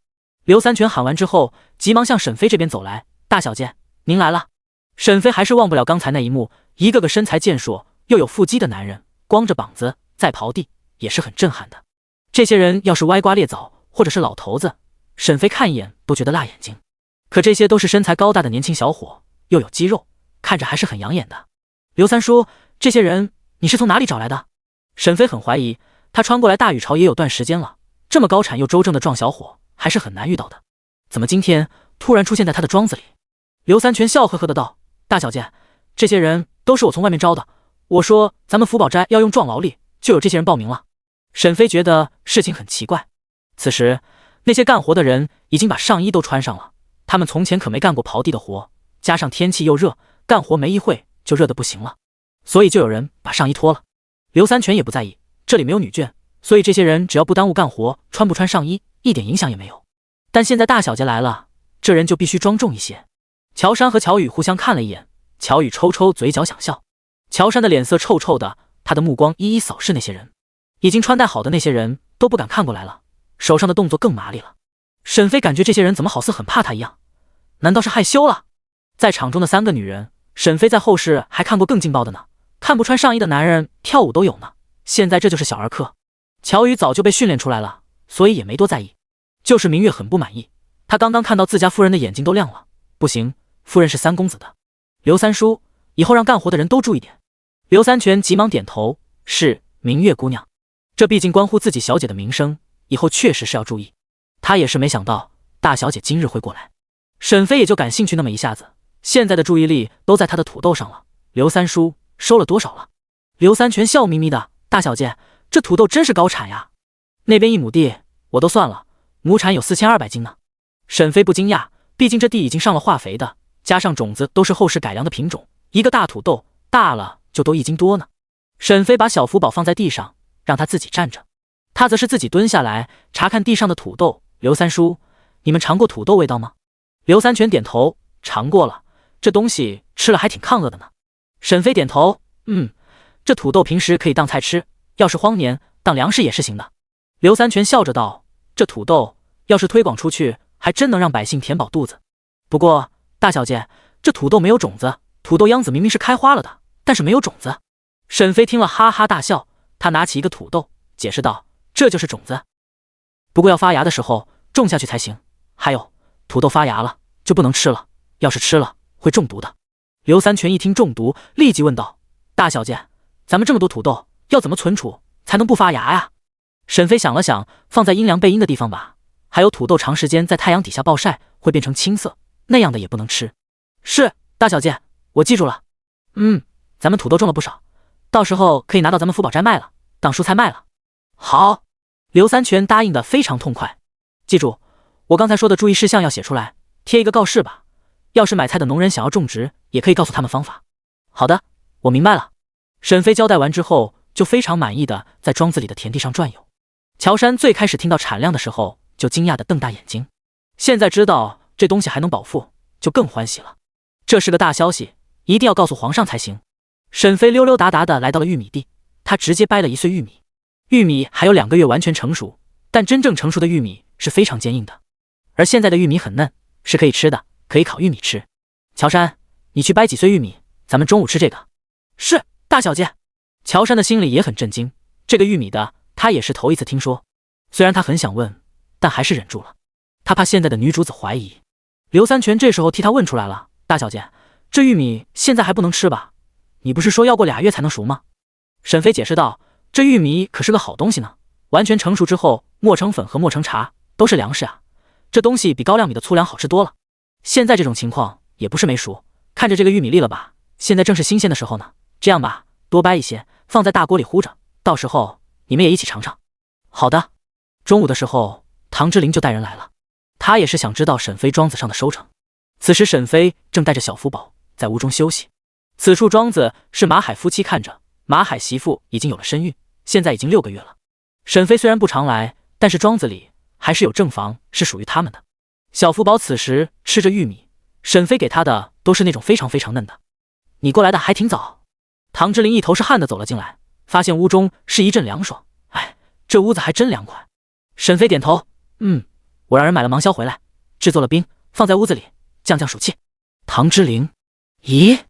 刘三全喊完之后，急忙向沈飞这边走来：“大小姐，您来了。”沈飞还是忘不了刚才那一幕，一个个身材健硕又有腹肌的男人，光着膀子在刨地，也是很震撼的。这些人要是歪瓜裂枣或者是老头子，沈飞看一眼都觉得辣眼睛。可这些都是身材高大的年轻小伙，又有肌肉，看着还是很养眼的。刘三叔，这些人你是从哪里找来的？沈飞很怀疑，他穿过来大禹巢也有段时间了，这么高产又周正的壮小伙还是很难遇到的，怎么今天突然出现在他的庄子里？刘三全笑呵呵的道：“大小姐，这些人都是我从外面招的，我说咱们福宝斋要用壮劳力，就有这些人报名了。”沈飞觉得事情很奇怪，此时那些干活的人已经把上衣都穿上了，他们从前可没干过刨地的活，加上天气又热，干活没一会就热得不行了，所以就有人把上衣脱了。刘三全也不在意，这里没有女眷，所以这些人只要不耽误干活，穿不穿上衣一点影响也没有。但现在大小姐来了，这人就必须庄重一些。乔杉和乔宇互相看了一眼，乔宇抽抽嘴角想笑，乔杉的脸色臭臭的，他的目光一一扫视那些人，已经穿戴好的那些人都不敢看过来了，手上的动作更麻利了。沈飞感觉这些人怎么好似很怕他一样，难道是害羞了？在场中的3个女人，沈飞在后世还看过更劲爆的呢，看不穿上衣的男人跳舞都有呢，现在这就是小儿科。乔宇早就被训练出来了，所以也没多在意。就是明月很不满意，他刚刚看到自家夫人的眼睛都亮了，不行，夫人是3公子的。刘三叔，以后让干活的人都注意点。刘三全急忙点头，是，明月姑娘，这毕竟关乎自己小姐的名声，以后确实是要注意。他也是没想到大小姐今日会过来，沈飞也就感兴趣那么一下子，现在的注意力都在他的土豆上了。刘三叔收了多少了？刘三全笑眯眯的，大小姐，这土豆真是高产呀，那边1亩地我都算了，亩产有4200斤呢。沈飞不惊讶，毕竟这地已经上了化肥的，加上种子都是后世改良的品种，一个大土豆大了就都1斤多呢。沈飞把小福宝放在地上，让他自己站着，他则是自己蹲下来查看地上的土豆。刘三叔，你们尝过土豆味道吗？刘三全点头，尝过了，这东西吃了还挺抗饿的呢。沈飞点头，这土豆平时可以当菜吃，要是荒年当粮食也是行的。刘三全笑着道：“这土豆要是推广出去，还真能让百姓填饱肚子。不过，大小姐，这土豆没有种子，土豆秧子明明是开花了的，但是没有种子。”沈飞听了哈哈大笑，他拿起一个土豆，解释道：“这就是种子，不过要发芽的时候种下去才行。还有，土豆发芽了就不能吃了，要是吃了会中毒的。”刘三全一听中毒，立即问道：“大小姐，咱们这么多土豆，要怎么存储才能不发芽呀？”沈飞想了想，放在阴凉背阴的地方吧。还有土豆长时间在太阳底下暴晒会变成青色，那样的也不能吃。是，大小姐，我记住了。咱们土豆种了不少，到时候可以拿到咱们福宝斋卖了，当蔬菜卖了。好，刘三全答应的非常痛快。记住，我刚才说的注意事项要写出来，贴一个告示吧。要是买菜的农人想要种植，也可以告诉他们方法。好的，我明白了。沈飞交代完之后，就非常满意的在庄子里的田地上转悠。乔杉最开始听到产量的时候，就惊讶的瞪大眼睛，现在知道这东西还能饱腹，就更欢喜了。这是个大消息，一定要告诉皇上才行。沈飞溜溜达达的来到了玉米地，他直接掰了一穗玉米。玉米还有2个月完全成熟，但真正成熟的玉米是非常坚硬的，而现在的玉米很嫩，是可以吃的，可以烤玉米吃。乔杉，你去掰几穗玉米，咱们中午吃这个。是，大小姐。乔杉的心里也很震惊，这个玉米的他也是头一次听说，虽然他很想问，但还是忍住了，他怕现在的女主子怀疑。刘三全这时候替他问出来了：“大小姐，这玉米现在还不能吃吧？你不是说要过2月才能熟吗？”沈飞解释道：“这玉米可是个好东西呢，完全成熟之后磨成粉和磨成茶都是粮食啊，这东西比高粱米的粗粮好吃多了。现在这种情况也不是没熟，看着这个玉米粒了吧，现在正是新鲜的时候呢。这样吧，多掰一些，放在大锅里烀着，到时候你们也一起尝尝。”好的。中午的时候，唐之琳就带人来了，他也是想知道沈飞庄子上的收成。此时沈飞正带着小福宝在屋中休息。此处庄子是马海夫妻看着，马海媳妇已经有了身孕，现在已经6个月了。沈飞虽然不常来，但是庄子里还是有正房是属于他们的。小福宝此时吃着玉米，沈飞给他的都是那种非常非常嫩的。你过来的还挺早。唐之琳一头是汗的走了进来，发现屋中是一阵凉爽，哎，这屋子还真凉快。沈飞点头，我让人买了芒硝回来，制作了冰，放在屋子里，降暑气。唐之琳，咦，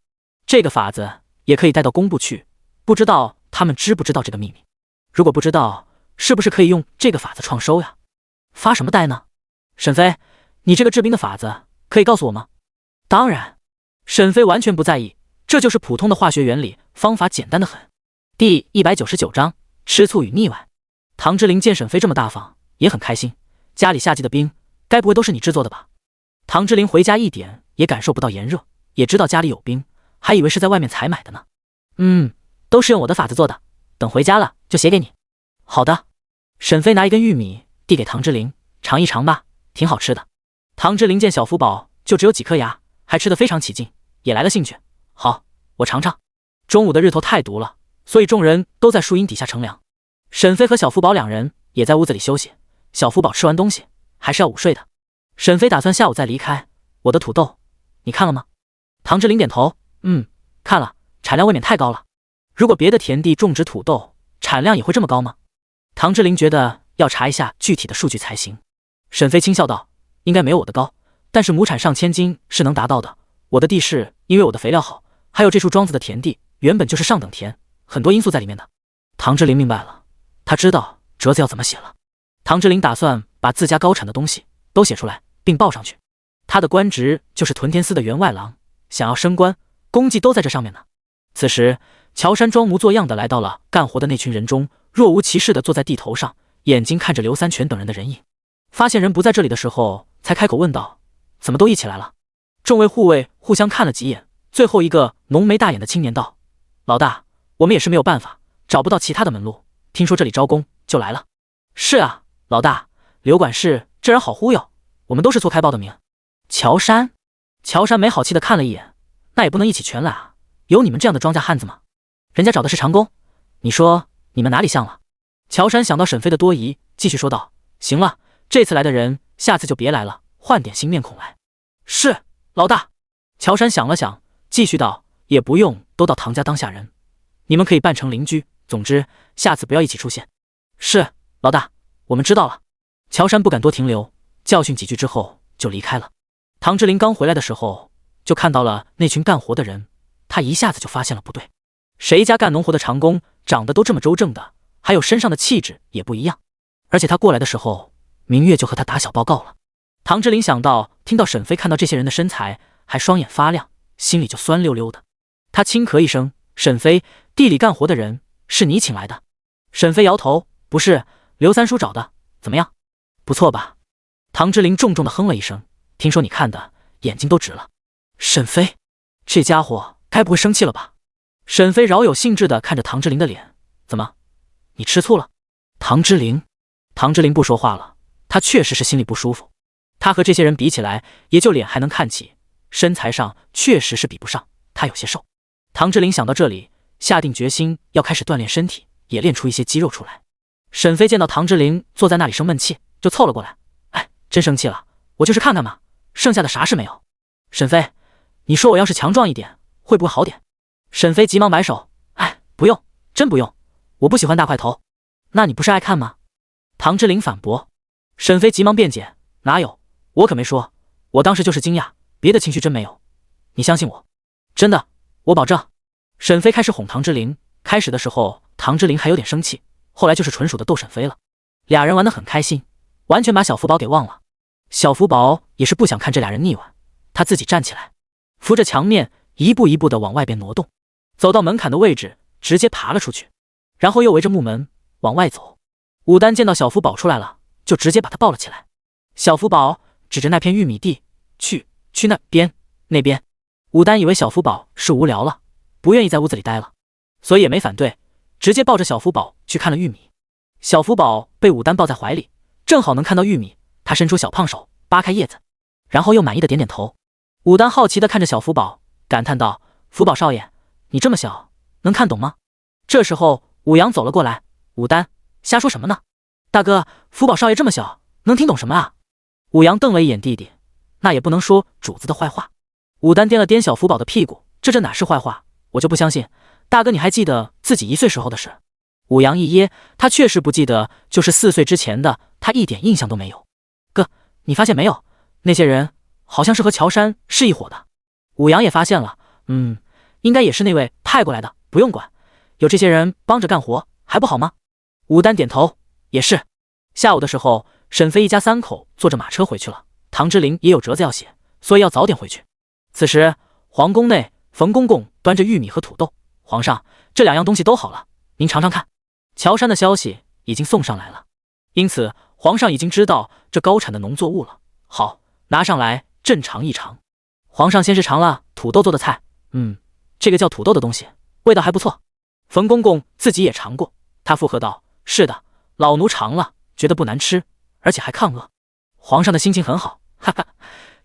这个法子也可以带到工部去，不知道他们知不知道这个秘密？如果不知道，是不是可以用这个法子创收呀？发什么呆呢？沈飞，你这个制冰的法子可以告诉我吗？当然。沈飞完全不在意，这就是普通的化学原理，方法简单的很。第199章吃醋与腻歪。唐之琳见沈飞这么大方，也很开心。家里夏季的冰，该不会都是你制作的吧？唐之琳回家一点也感受不到炎热，也知道家里有冰，还以为是在外面采买的呢。都是用我的法子做的，等回家了就写给你。好的。沈飞拿一根玉米递给唐之琳，尝一尝吧，挺好吃的。唐之琳见小福宝就只有几颗牙，还吃得非常起劲，也来了兴趣。好，我尝尝。中午的日头太毒了，所以众人都在树荫底下乘凉。沈飞和小福宝2人也在屋子里休息。小福宝吃完东西还是要午睡的。沈飞打算下午再离开。我的土豆你看了吗？唐之琳点头，看了，产量未免太高了。如果别的田地种植土豆，产量也会这么高吗？唐之琳觉得要查一下具体的数据才行。沈飞轻笑道：应该没有我的高，但是亩产上千斤是能达到的。我的地势因为我的肥料好，还有这处庄子的田地原本就是上等田，很多因素在里面的。唐之琳明白了，他知道折子要怎么写了。唐之琳打算把自家高产的东西都写出来并报上去。他的官职就是屯田司的员外郎，想要升官，功绩都在这上面呢。此时乔杉装模作样的来到了干活的那群人中，若无其事的坐在地头上，眼睛看着刘三全等人的人影。发现人不在这里的时候，才开口问道：怎么都一起来了？众位护卫互相看了几眼，最后一个浓眉大眼的青年道：老大，我们也是没有办法，找不到其他的门路，听说这里招工，就来了。是啊，老大，刘管事这人好忽悠，我们都是错开报的名。乔杉没好气的看了一眼，那也不能一起全来啊，有你们这样的庄稼汉子吗？人家找的是长工，你说你们哪里像了？乔杉想到沈飞的多疑，继续说道：行了，这次来的人下次就别来了，换点新面孔来。是，老大。乔杉想了想，继续道：也不用都到唐家当下人，你们可以扮成邻居，总之下次不要一起出现。是，老大，我们知道了。乔杉不敢多停留，教训几句之后就离开了。唐之琳刚回来的时候，就看到了那群干活的人，他一下子就发现了不对。谁家干农活的长工长得都这么周正的，还有身上的气质也不一样。而且他过来的时候，明月就和他打小报告了。唐之琳想到听到沈飞看到这些人的身材，还双眼发亮，心里就酸溜溜的。他轻咳一声：“沈飞，地里干活的人是你请来的？”沈飞摇头：“不是，刘三叔找的。怎么样？不错吧？”唐之琳重重的哼了一声：“听说你看的，眼睛都直了。”沈飞，这家伙该不会生气了吧？沈飞饶有兴致地看着唐之琳的脸：“怎么，你吃醋了？”唐之琳不说话了，他确实是心里不舒服。他和这些人比起来，也就脸还能看齐，身材上确实是比不上，他有些瘦。唐之琳想到这里，下定决心要开始锻炼身体，也练出一些肌肉出来。沈飞见到唐之琳坐在那里生闷气，就凑了过来：“哎，真生气了？我就是看看嘛，剩下的啥事没有。沈飞，你说我要是强壮一点，会不会好点？”沈飞急忙摆手：“哎，不用，真不用，我不喜欢大块头。那你不是爱看吗？”唐之琳反驳。沈飞急忙辩解：“哪有，我可没说，我当时就是惊讶，别的情绪真没有。你相信我，真的，我保证。”沈飞开始哄唐之琳，开始的时候唐之琳还有点生气，后来就是纯属的逗沈飞了。俩人玩得很开心，完全把小福宝给忘了。小福宝也是不想看这俩人腻歪，他自己站起来，扶着墙面一步一步地往外边挪动，走到门槛的位置，直接爬了出去，然后又围着木门往外走。武丹见到小福宝出来了，就直接把他抱了起来。小福宝指着那片玉米地：“去那边，那边。”武丹以为小福宝是无聊了，不愿意在屋子里待了，所以也没反对，直接抱着小福宝去看了玉米。小福宝被武丹抱在怀里，正好能看到玉米，他伸出小胖手扒开叶子，然后又满意的点点头。武丹好奇的看着小福宝，感叹道：“福宝少爷，你这么小，能看懂吗？”这时候武阳走了过来：“武丹，瞎说什么呢？大哥，福宝少爷这么小，能听懂什么啊？”武阳瞪了一眼弟弟：“那也不能说主子的坏话。”武丹颠了颠小福宝的屁股：“这哪是坏话？我就不相信，大哥你还记得自己1岁时候的事？”武阳一噎，他确实不记得，就是4岁之前的，他一点印象都没有。哥，你发现没有，那些人好像是和乔杉是一伙的。武阳也发现了，应该也是那位派过来的，不用管，有这些人帮着干活，还不好吗？武丹点头，也是。下午的时候，沈飞一家3口坐着马车回去了，唐之琳也有折子要写，所以要早点回去。此时皇宫内，冯公公端着玉米和土豆：“皇上，这2样东西都好了，您尝尝看。”乔杉的消息已经送上来了，因此皇上已经知道这高产的农作物了。好，拿上来朕尝一尝。皇上先是尝了土豆做的菜，这个叫土豆的东西，味道还不错。冯公公自己也尝过，他附和道：“是的，老奴尝了，觉得不难吃，而且还抗饿。”皇上的心情很好，哈哈，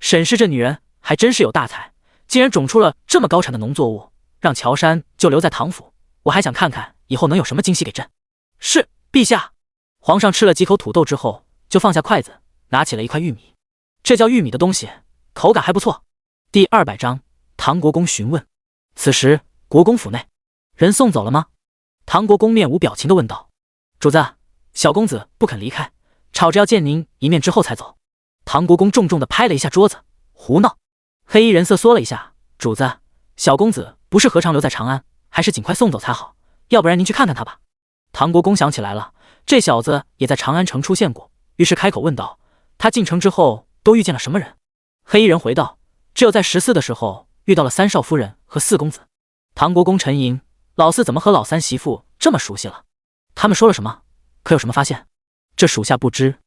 沈氏这女人还真是有大才，竟然种出了这么高产的农作物，让乔杉就留在唐府，我还想看看以后能有什么惊喜给朕。是，陛下。皇上吃了几口土豆之后，就放下筷子，拿起了一块玉米。这叫玉米的东西，口感还不错。第200章，唐国公询问。此时国公府内，人送走了吗？唐国公面无表情地问道。主子，小公子不肯离开，吵着要见您一面之后才走。唐国公重重地拍了一下桌子：“胡闹！”黑衣人瑟缩了一下：“主子，小公子不是何尝留在长安，还是尽快送走才好，要不然您去看看他吧。”唐国公想起来了，这小子也在长安城出现过，于是开口问道：“他进城之后都遇见了什么人？”黑衣人回道：“只有在14的时候遇到了3少夫人和4公子。”唐国公沉吟：“老4怎么和老3媳妇这么熟悉了？他们说了什么？可有什么发现？”这属下不知。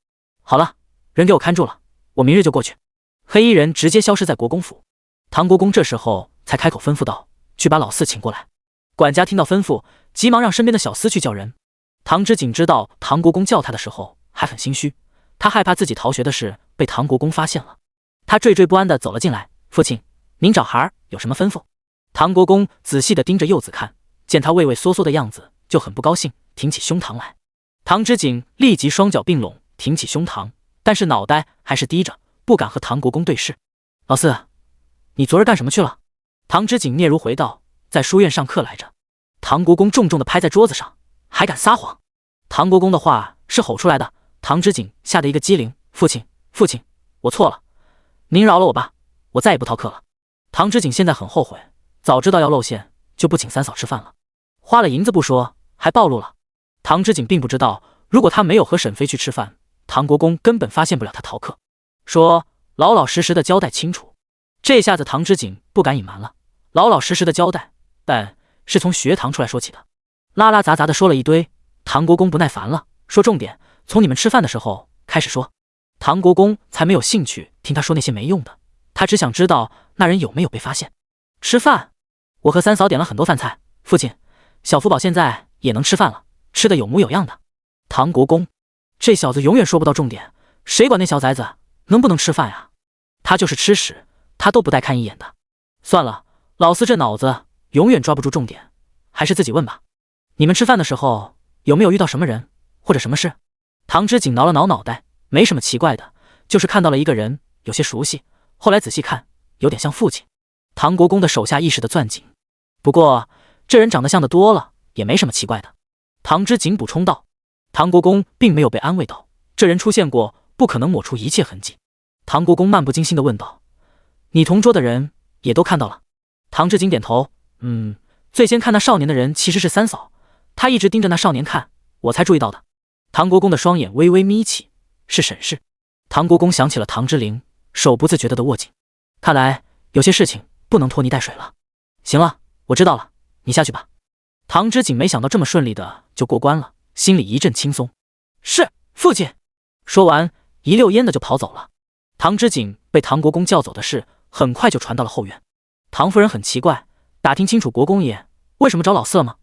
好了，人给我看住了，我明日就过去。黑衣人直接消失在国公府。唐国公这时候才开口吩咐道：“去把老4请过来。”管家听到吩咐，急忙让身边的小厮去叫人。唐之景知道唐国公叫他的时候还很心虚，他害怕自己逃学的事被唐国公发现了。他惴惴不安地走了进来：“父亲，您找孩儿有什么吩咐？”唐国公仔细地盯着幼子看，见他畏畏缩缩的样子，就很不高兴，挺起胸膛来。唐之景立即双脚并拢，挺起胸膛，但是脑袋还是低着，不敢和唐国公对视。“老4，你昨日干什么去了？”唐之景嗫嚅回道：“在书院上课来着。”唐国公重重地拍在桌子上，还敢撒谎！唐国公的话是吼出来的，唐之景吓得一个机灵，父亲，父亲，我错了，您饶了我吧，我再也不逃课了。唐之景现在很后悔，早知道要露馅，就不请三嫂吃饭了，花了银子不说，还暴露了。唐之景并不知道，如果他没有和沈飞去吃饭，唐国公根本发现不了他逃课，说老老实实的交代清楚。这下子唐之景不敢隐瞒了，老老实实的交代，但是从学堂出来说起的，拉拉杂杂的说了一堆。唐国公不耐烦了，说重点，从你们吃饭的时候开始说。唐国公才没有兴趣听他说那些没用的，他只想知道那人有没有被发现。吃饭，我和三嫂点了很多饭菜，父亲，小福宝现在也能吃饭了，吃的有模有样的。唐国公，这小子永远说不到重点，谁管那小崽子能不能吃饭呀？他就是吃屎，他都不带看一眼的。算了，老四这脑子永远抓不住重点，还是自己问吧。你们吃饭的时候有没有遇到什么人或者什么事？唐之景挠了挠脑袋，没什么奇怪的，就是看到了一个人，有些熟悉，后来仔细看，有点像父亲。唐国公的手下意识的攥紧，不过这人长得像的多了，也没什么奇怪的。唐之景补充道。唐国公并没有被安慰到，这人出现过，不可能抹除一切痕迹。唐国公漫不经心地问道：你同桌的人也都看到了？唐之景点头，最先看那少年的人其实是三嫂，他一直盯着那少年看，我才注意到的。唐国公的双眼微微眯起，是沈氏。唐国公想起了唐之灵，手不自觉地握紧，看来有些事情不能拖泥带水了。行了，我知道了，你下去吧。唐之景没想到这么顺利的就过关了，心里一阵轻松。是，父亲。说完，一溜烟的就跑走了。唐之景被唐国公叫走的事，很快就传到了后院。唐夫人很奇怪，打听清楚国公爷为什么找老四了吗？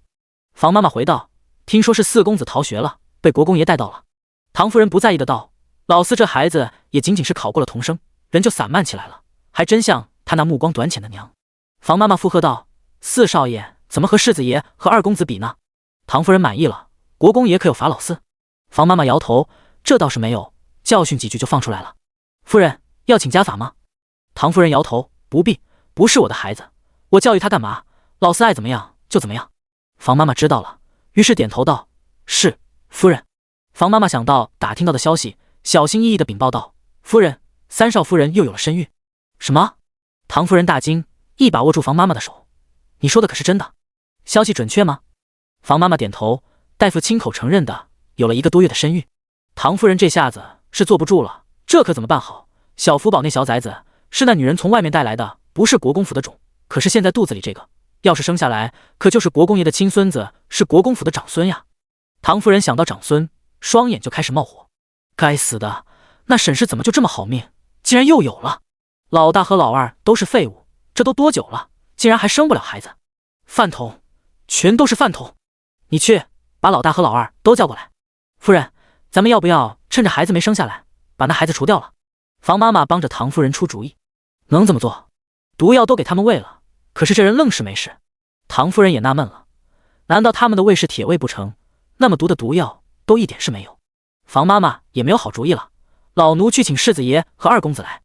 房妈妈回道：听说是四公子逃学了，被国公爷带到了。唐夫人不在意的道：老四这孩子也仅仅是考过了童生，人就散漫起来了，还真像他那目光短浅的娘。房妈妈附和道：四少爷怎么和世子爷和二公子比呢？唐夫人满意了，国公爷可有罚老四？房妈妈摇头，这倒是没有，教训几句就放出来了。夫人要请家法吗？唐夫人摇头，不必，不是我的孩子，我教育他干嘛？老四爱怎么样就怎么样。房妈妈知道了，于是点头道：是，夫人。房妈妈想到打听到的消息，小心翼翼地禀报道：夫人，三少夫人又有了身孕。什么？唐夫人大惊，一把握住房妈妈的手，你说的可是真的？消息准确吗？房妈妈点头，大夫亲口承认的，有了1个多月的身孕。唐夫人这下子是坐不住了，这可怎么办好？小福宝那小崽子是那女人从外面带来的，不是国公府的种，可是现在肚子里这个，要是生下来，可就是国公爷的亲孙子，是国公府的长孙呀。唐夫人想到长孙，双眼就开始冒火。该死的，那沈氏怎么就这么好命，竟然又有了？老大和老二都是废物，这都多久了，竟然还生不了孩子？饭桶，全都是饭桶！你去把老大和老二都叫过来。夫人，咱们要不要趁着孩子没生下来，把那孩子除掉了？房妈妈帮着唐夫人出主意。能这么做，毒药都给他们喂了，可是这人愣是没事。唐夫人也纳闷了，难道他们的胃是铁胃不成？那么毒的毒药都一点是没有。房妈妈也没有好主意了，老奴去请世子爷和二公子来。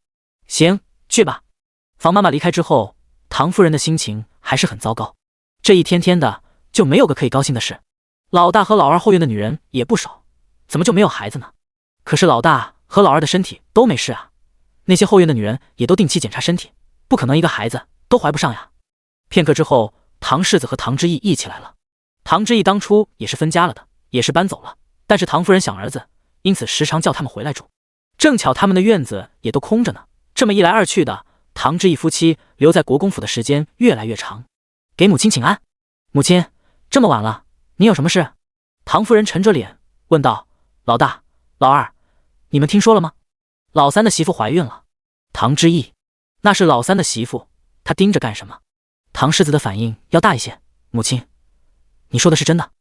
行，去吧。房妈妈离开之后，唐夫人的心情还是很糟糕。这一天天的就没有个可以高兴的事。老大和老二后院的女人也不少，怎么就没有孩子呢？可是老大和老二的身体都没事啊，那些后院的女人也都定期检查身体，不可能一个孩子都怀不上呀。片刻之后，唐世子和唐之义一起来了。唐之义当初也是分家了的，也是搬走了，但是唐夫人想儿子，因此时常叫他们回来住。正巧他们的院子也都空着呢，这么一来二去的，唐之义夫妻留在国公府的时间越来越长。给母亲请安。母亲，这么晚了，你有什么事？唐夫人沉着脸问道。老大、老二，你们听说了吗？老三的媳妇怀孕了。唐之义，那是老三的媳妇，他盯着干什么？唐世子的反应要大一些。母亲，你说的是真的？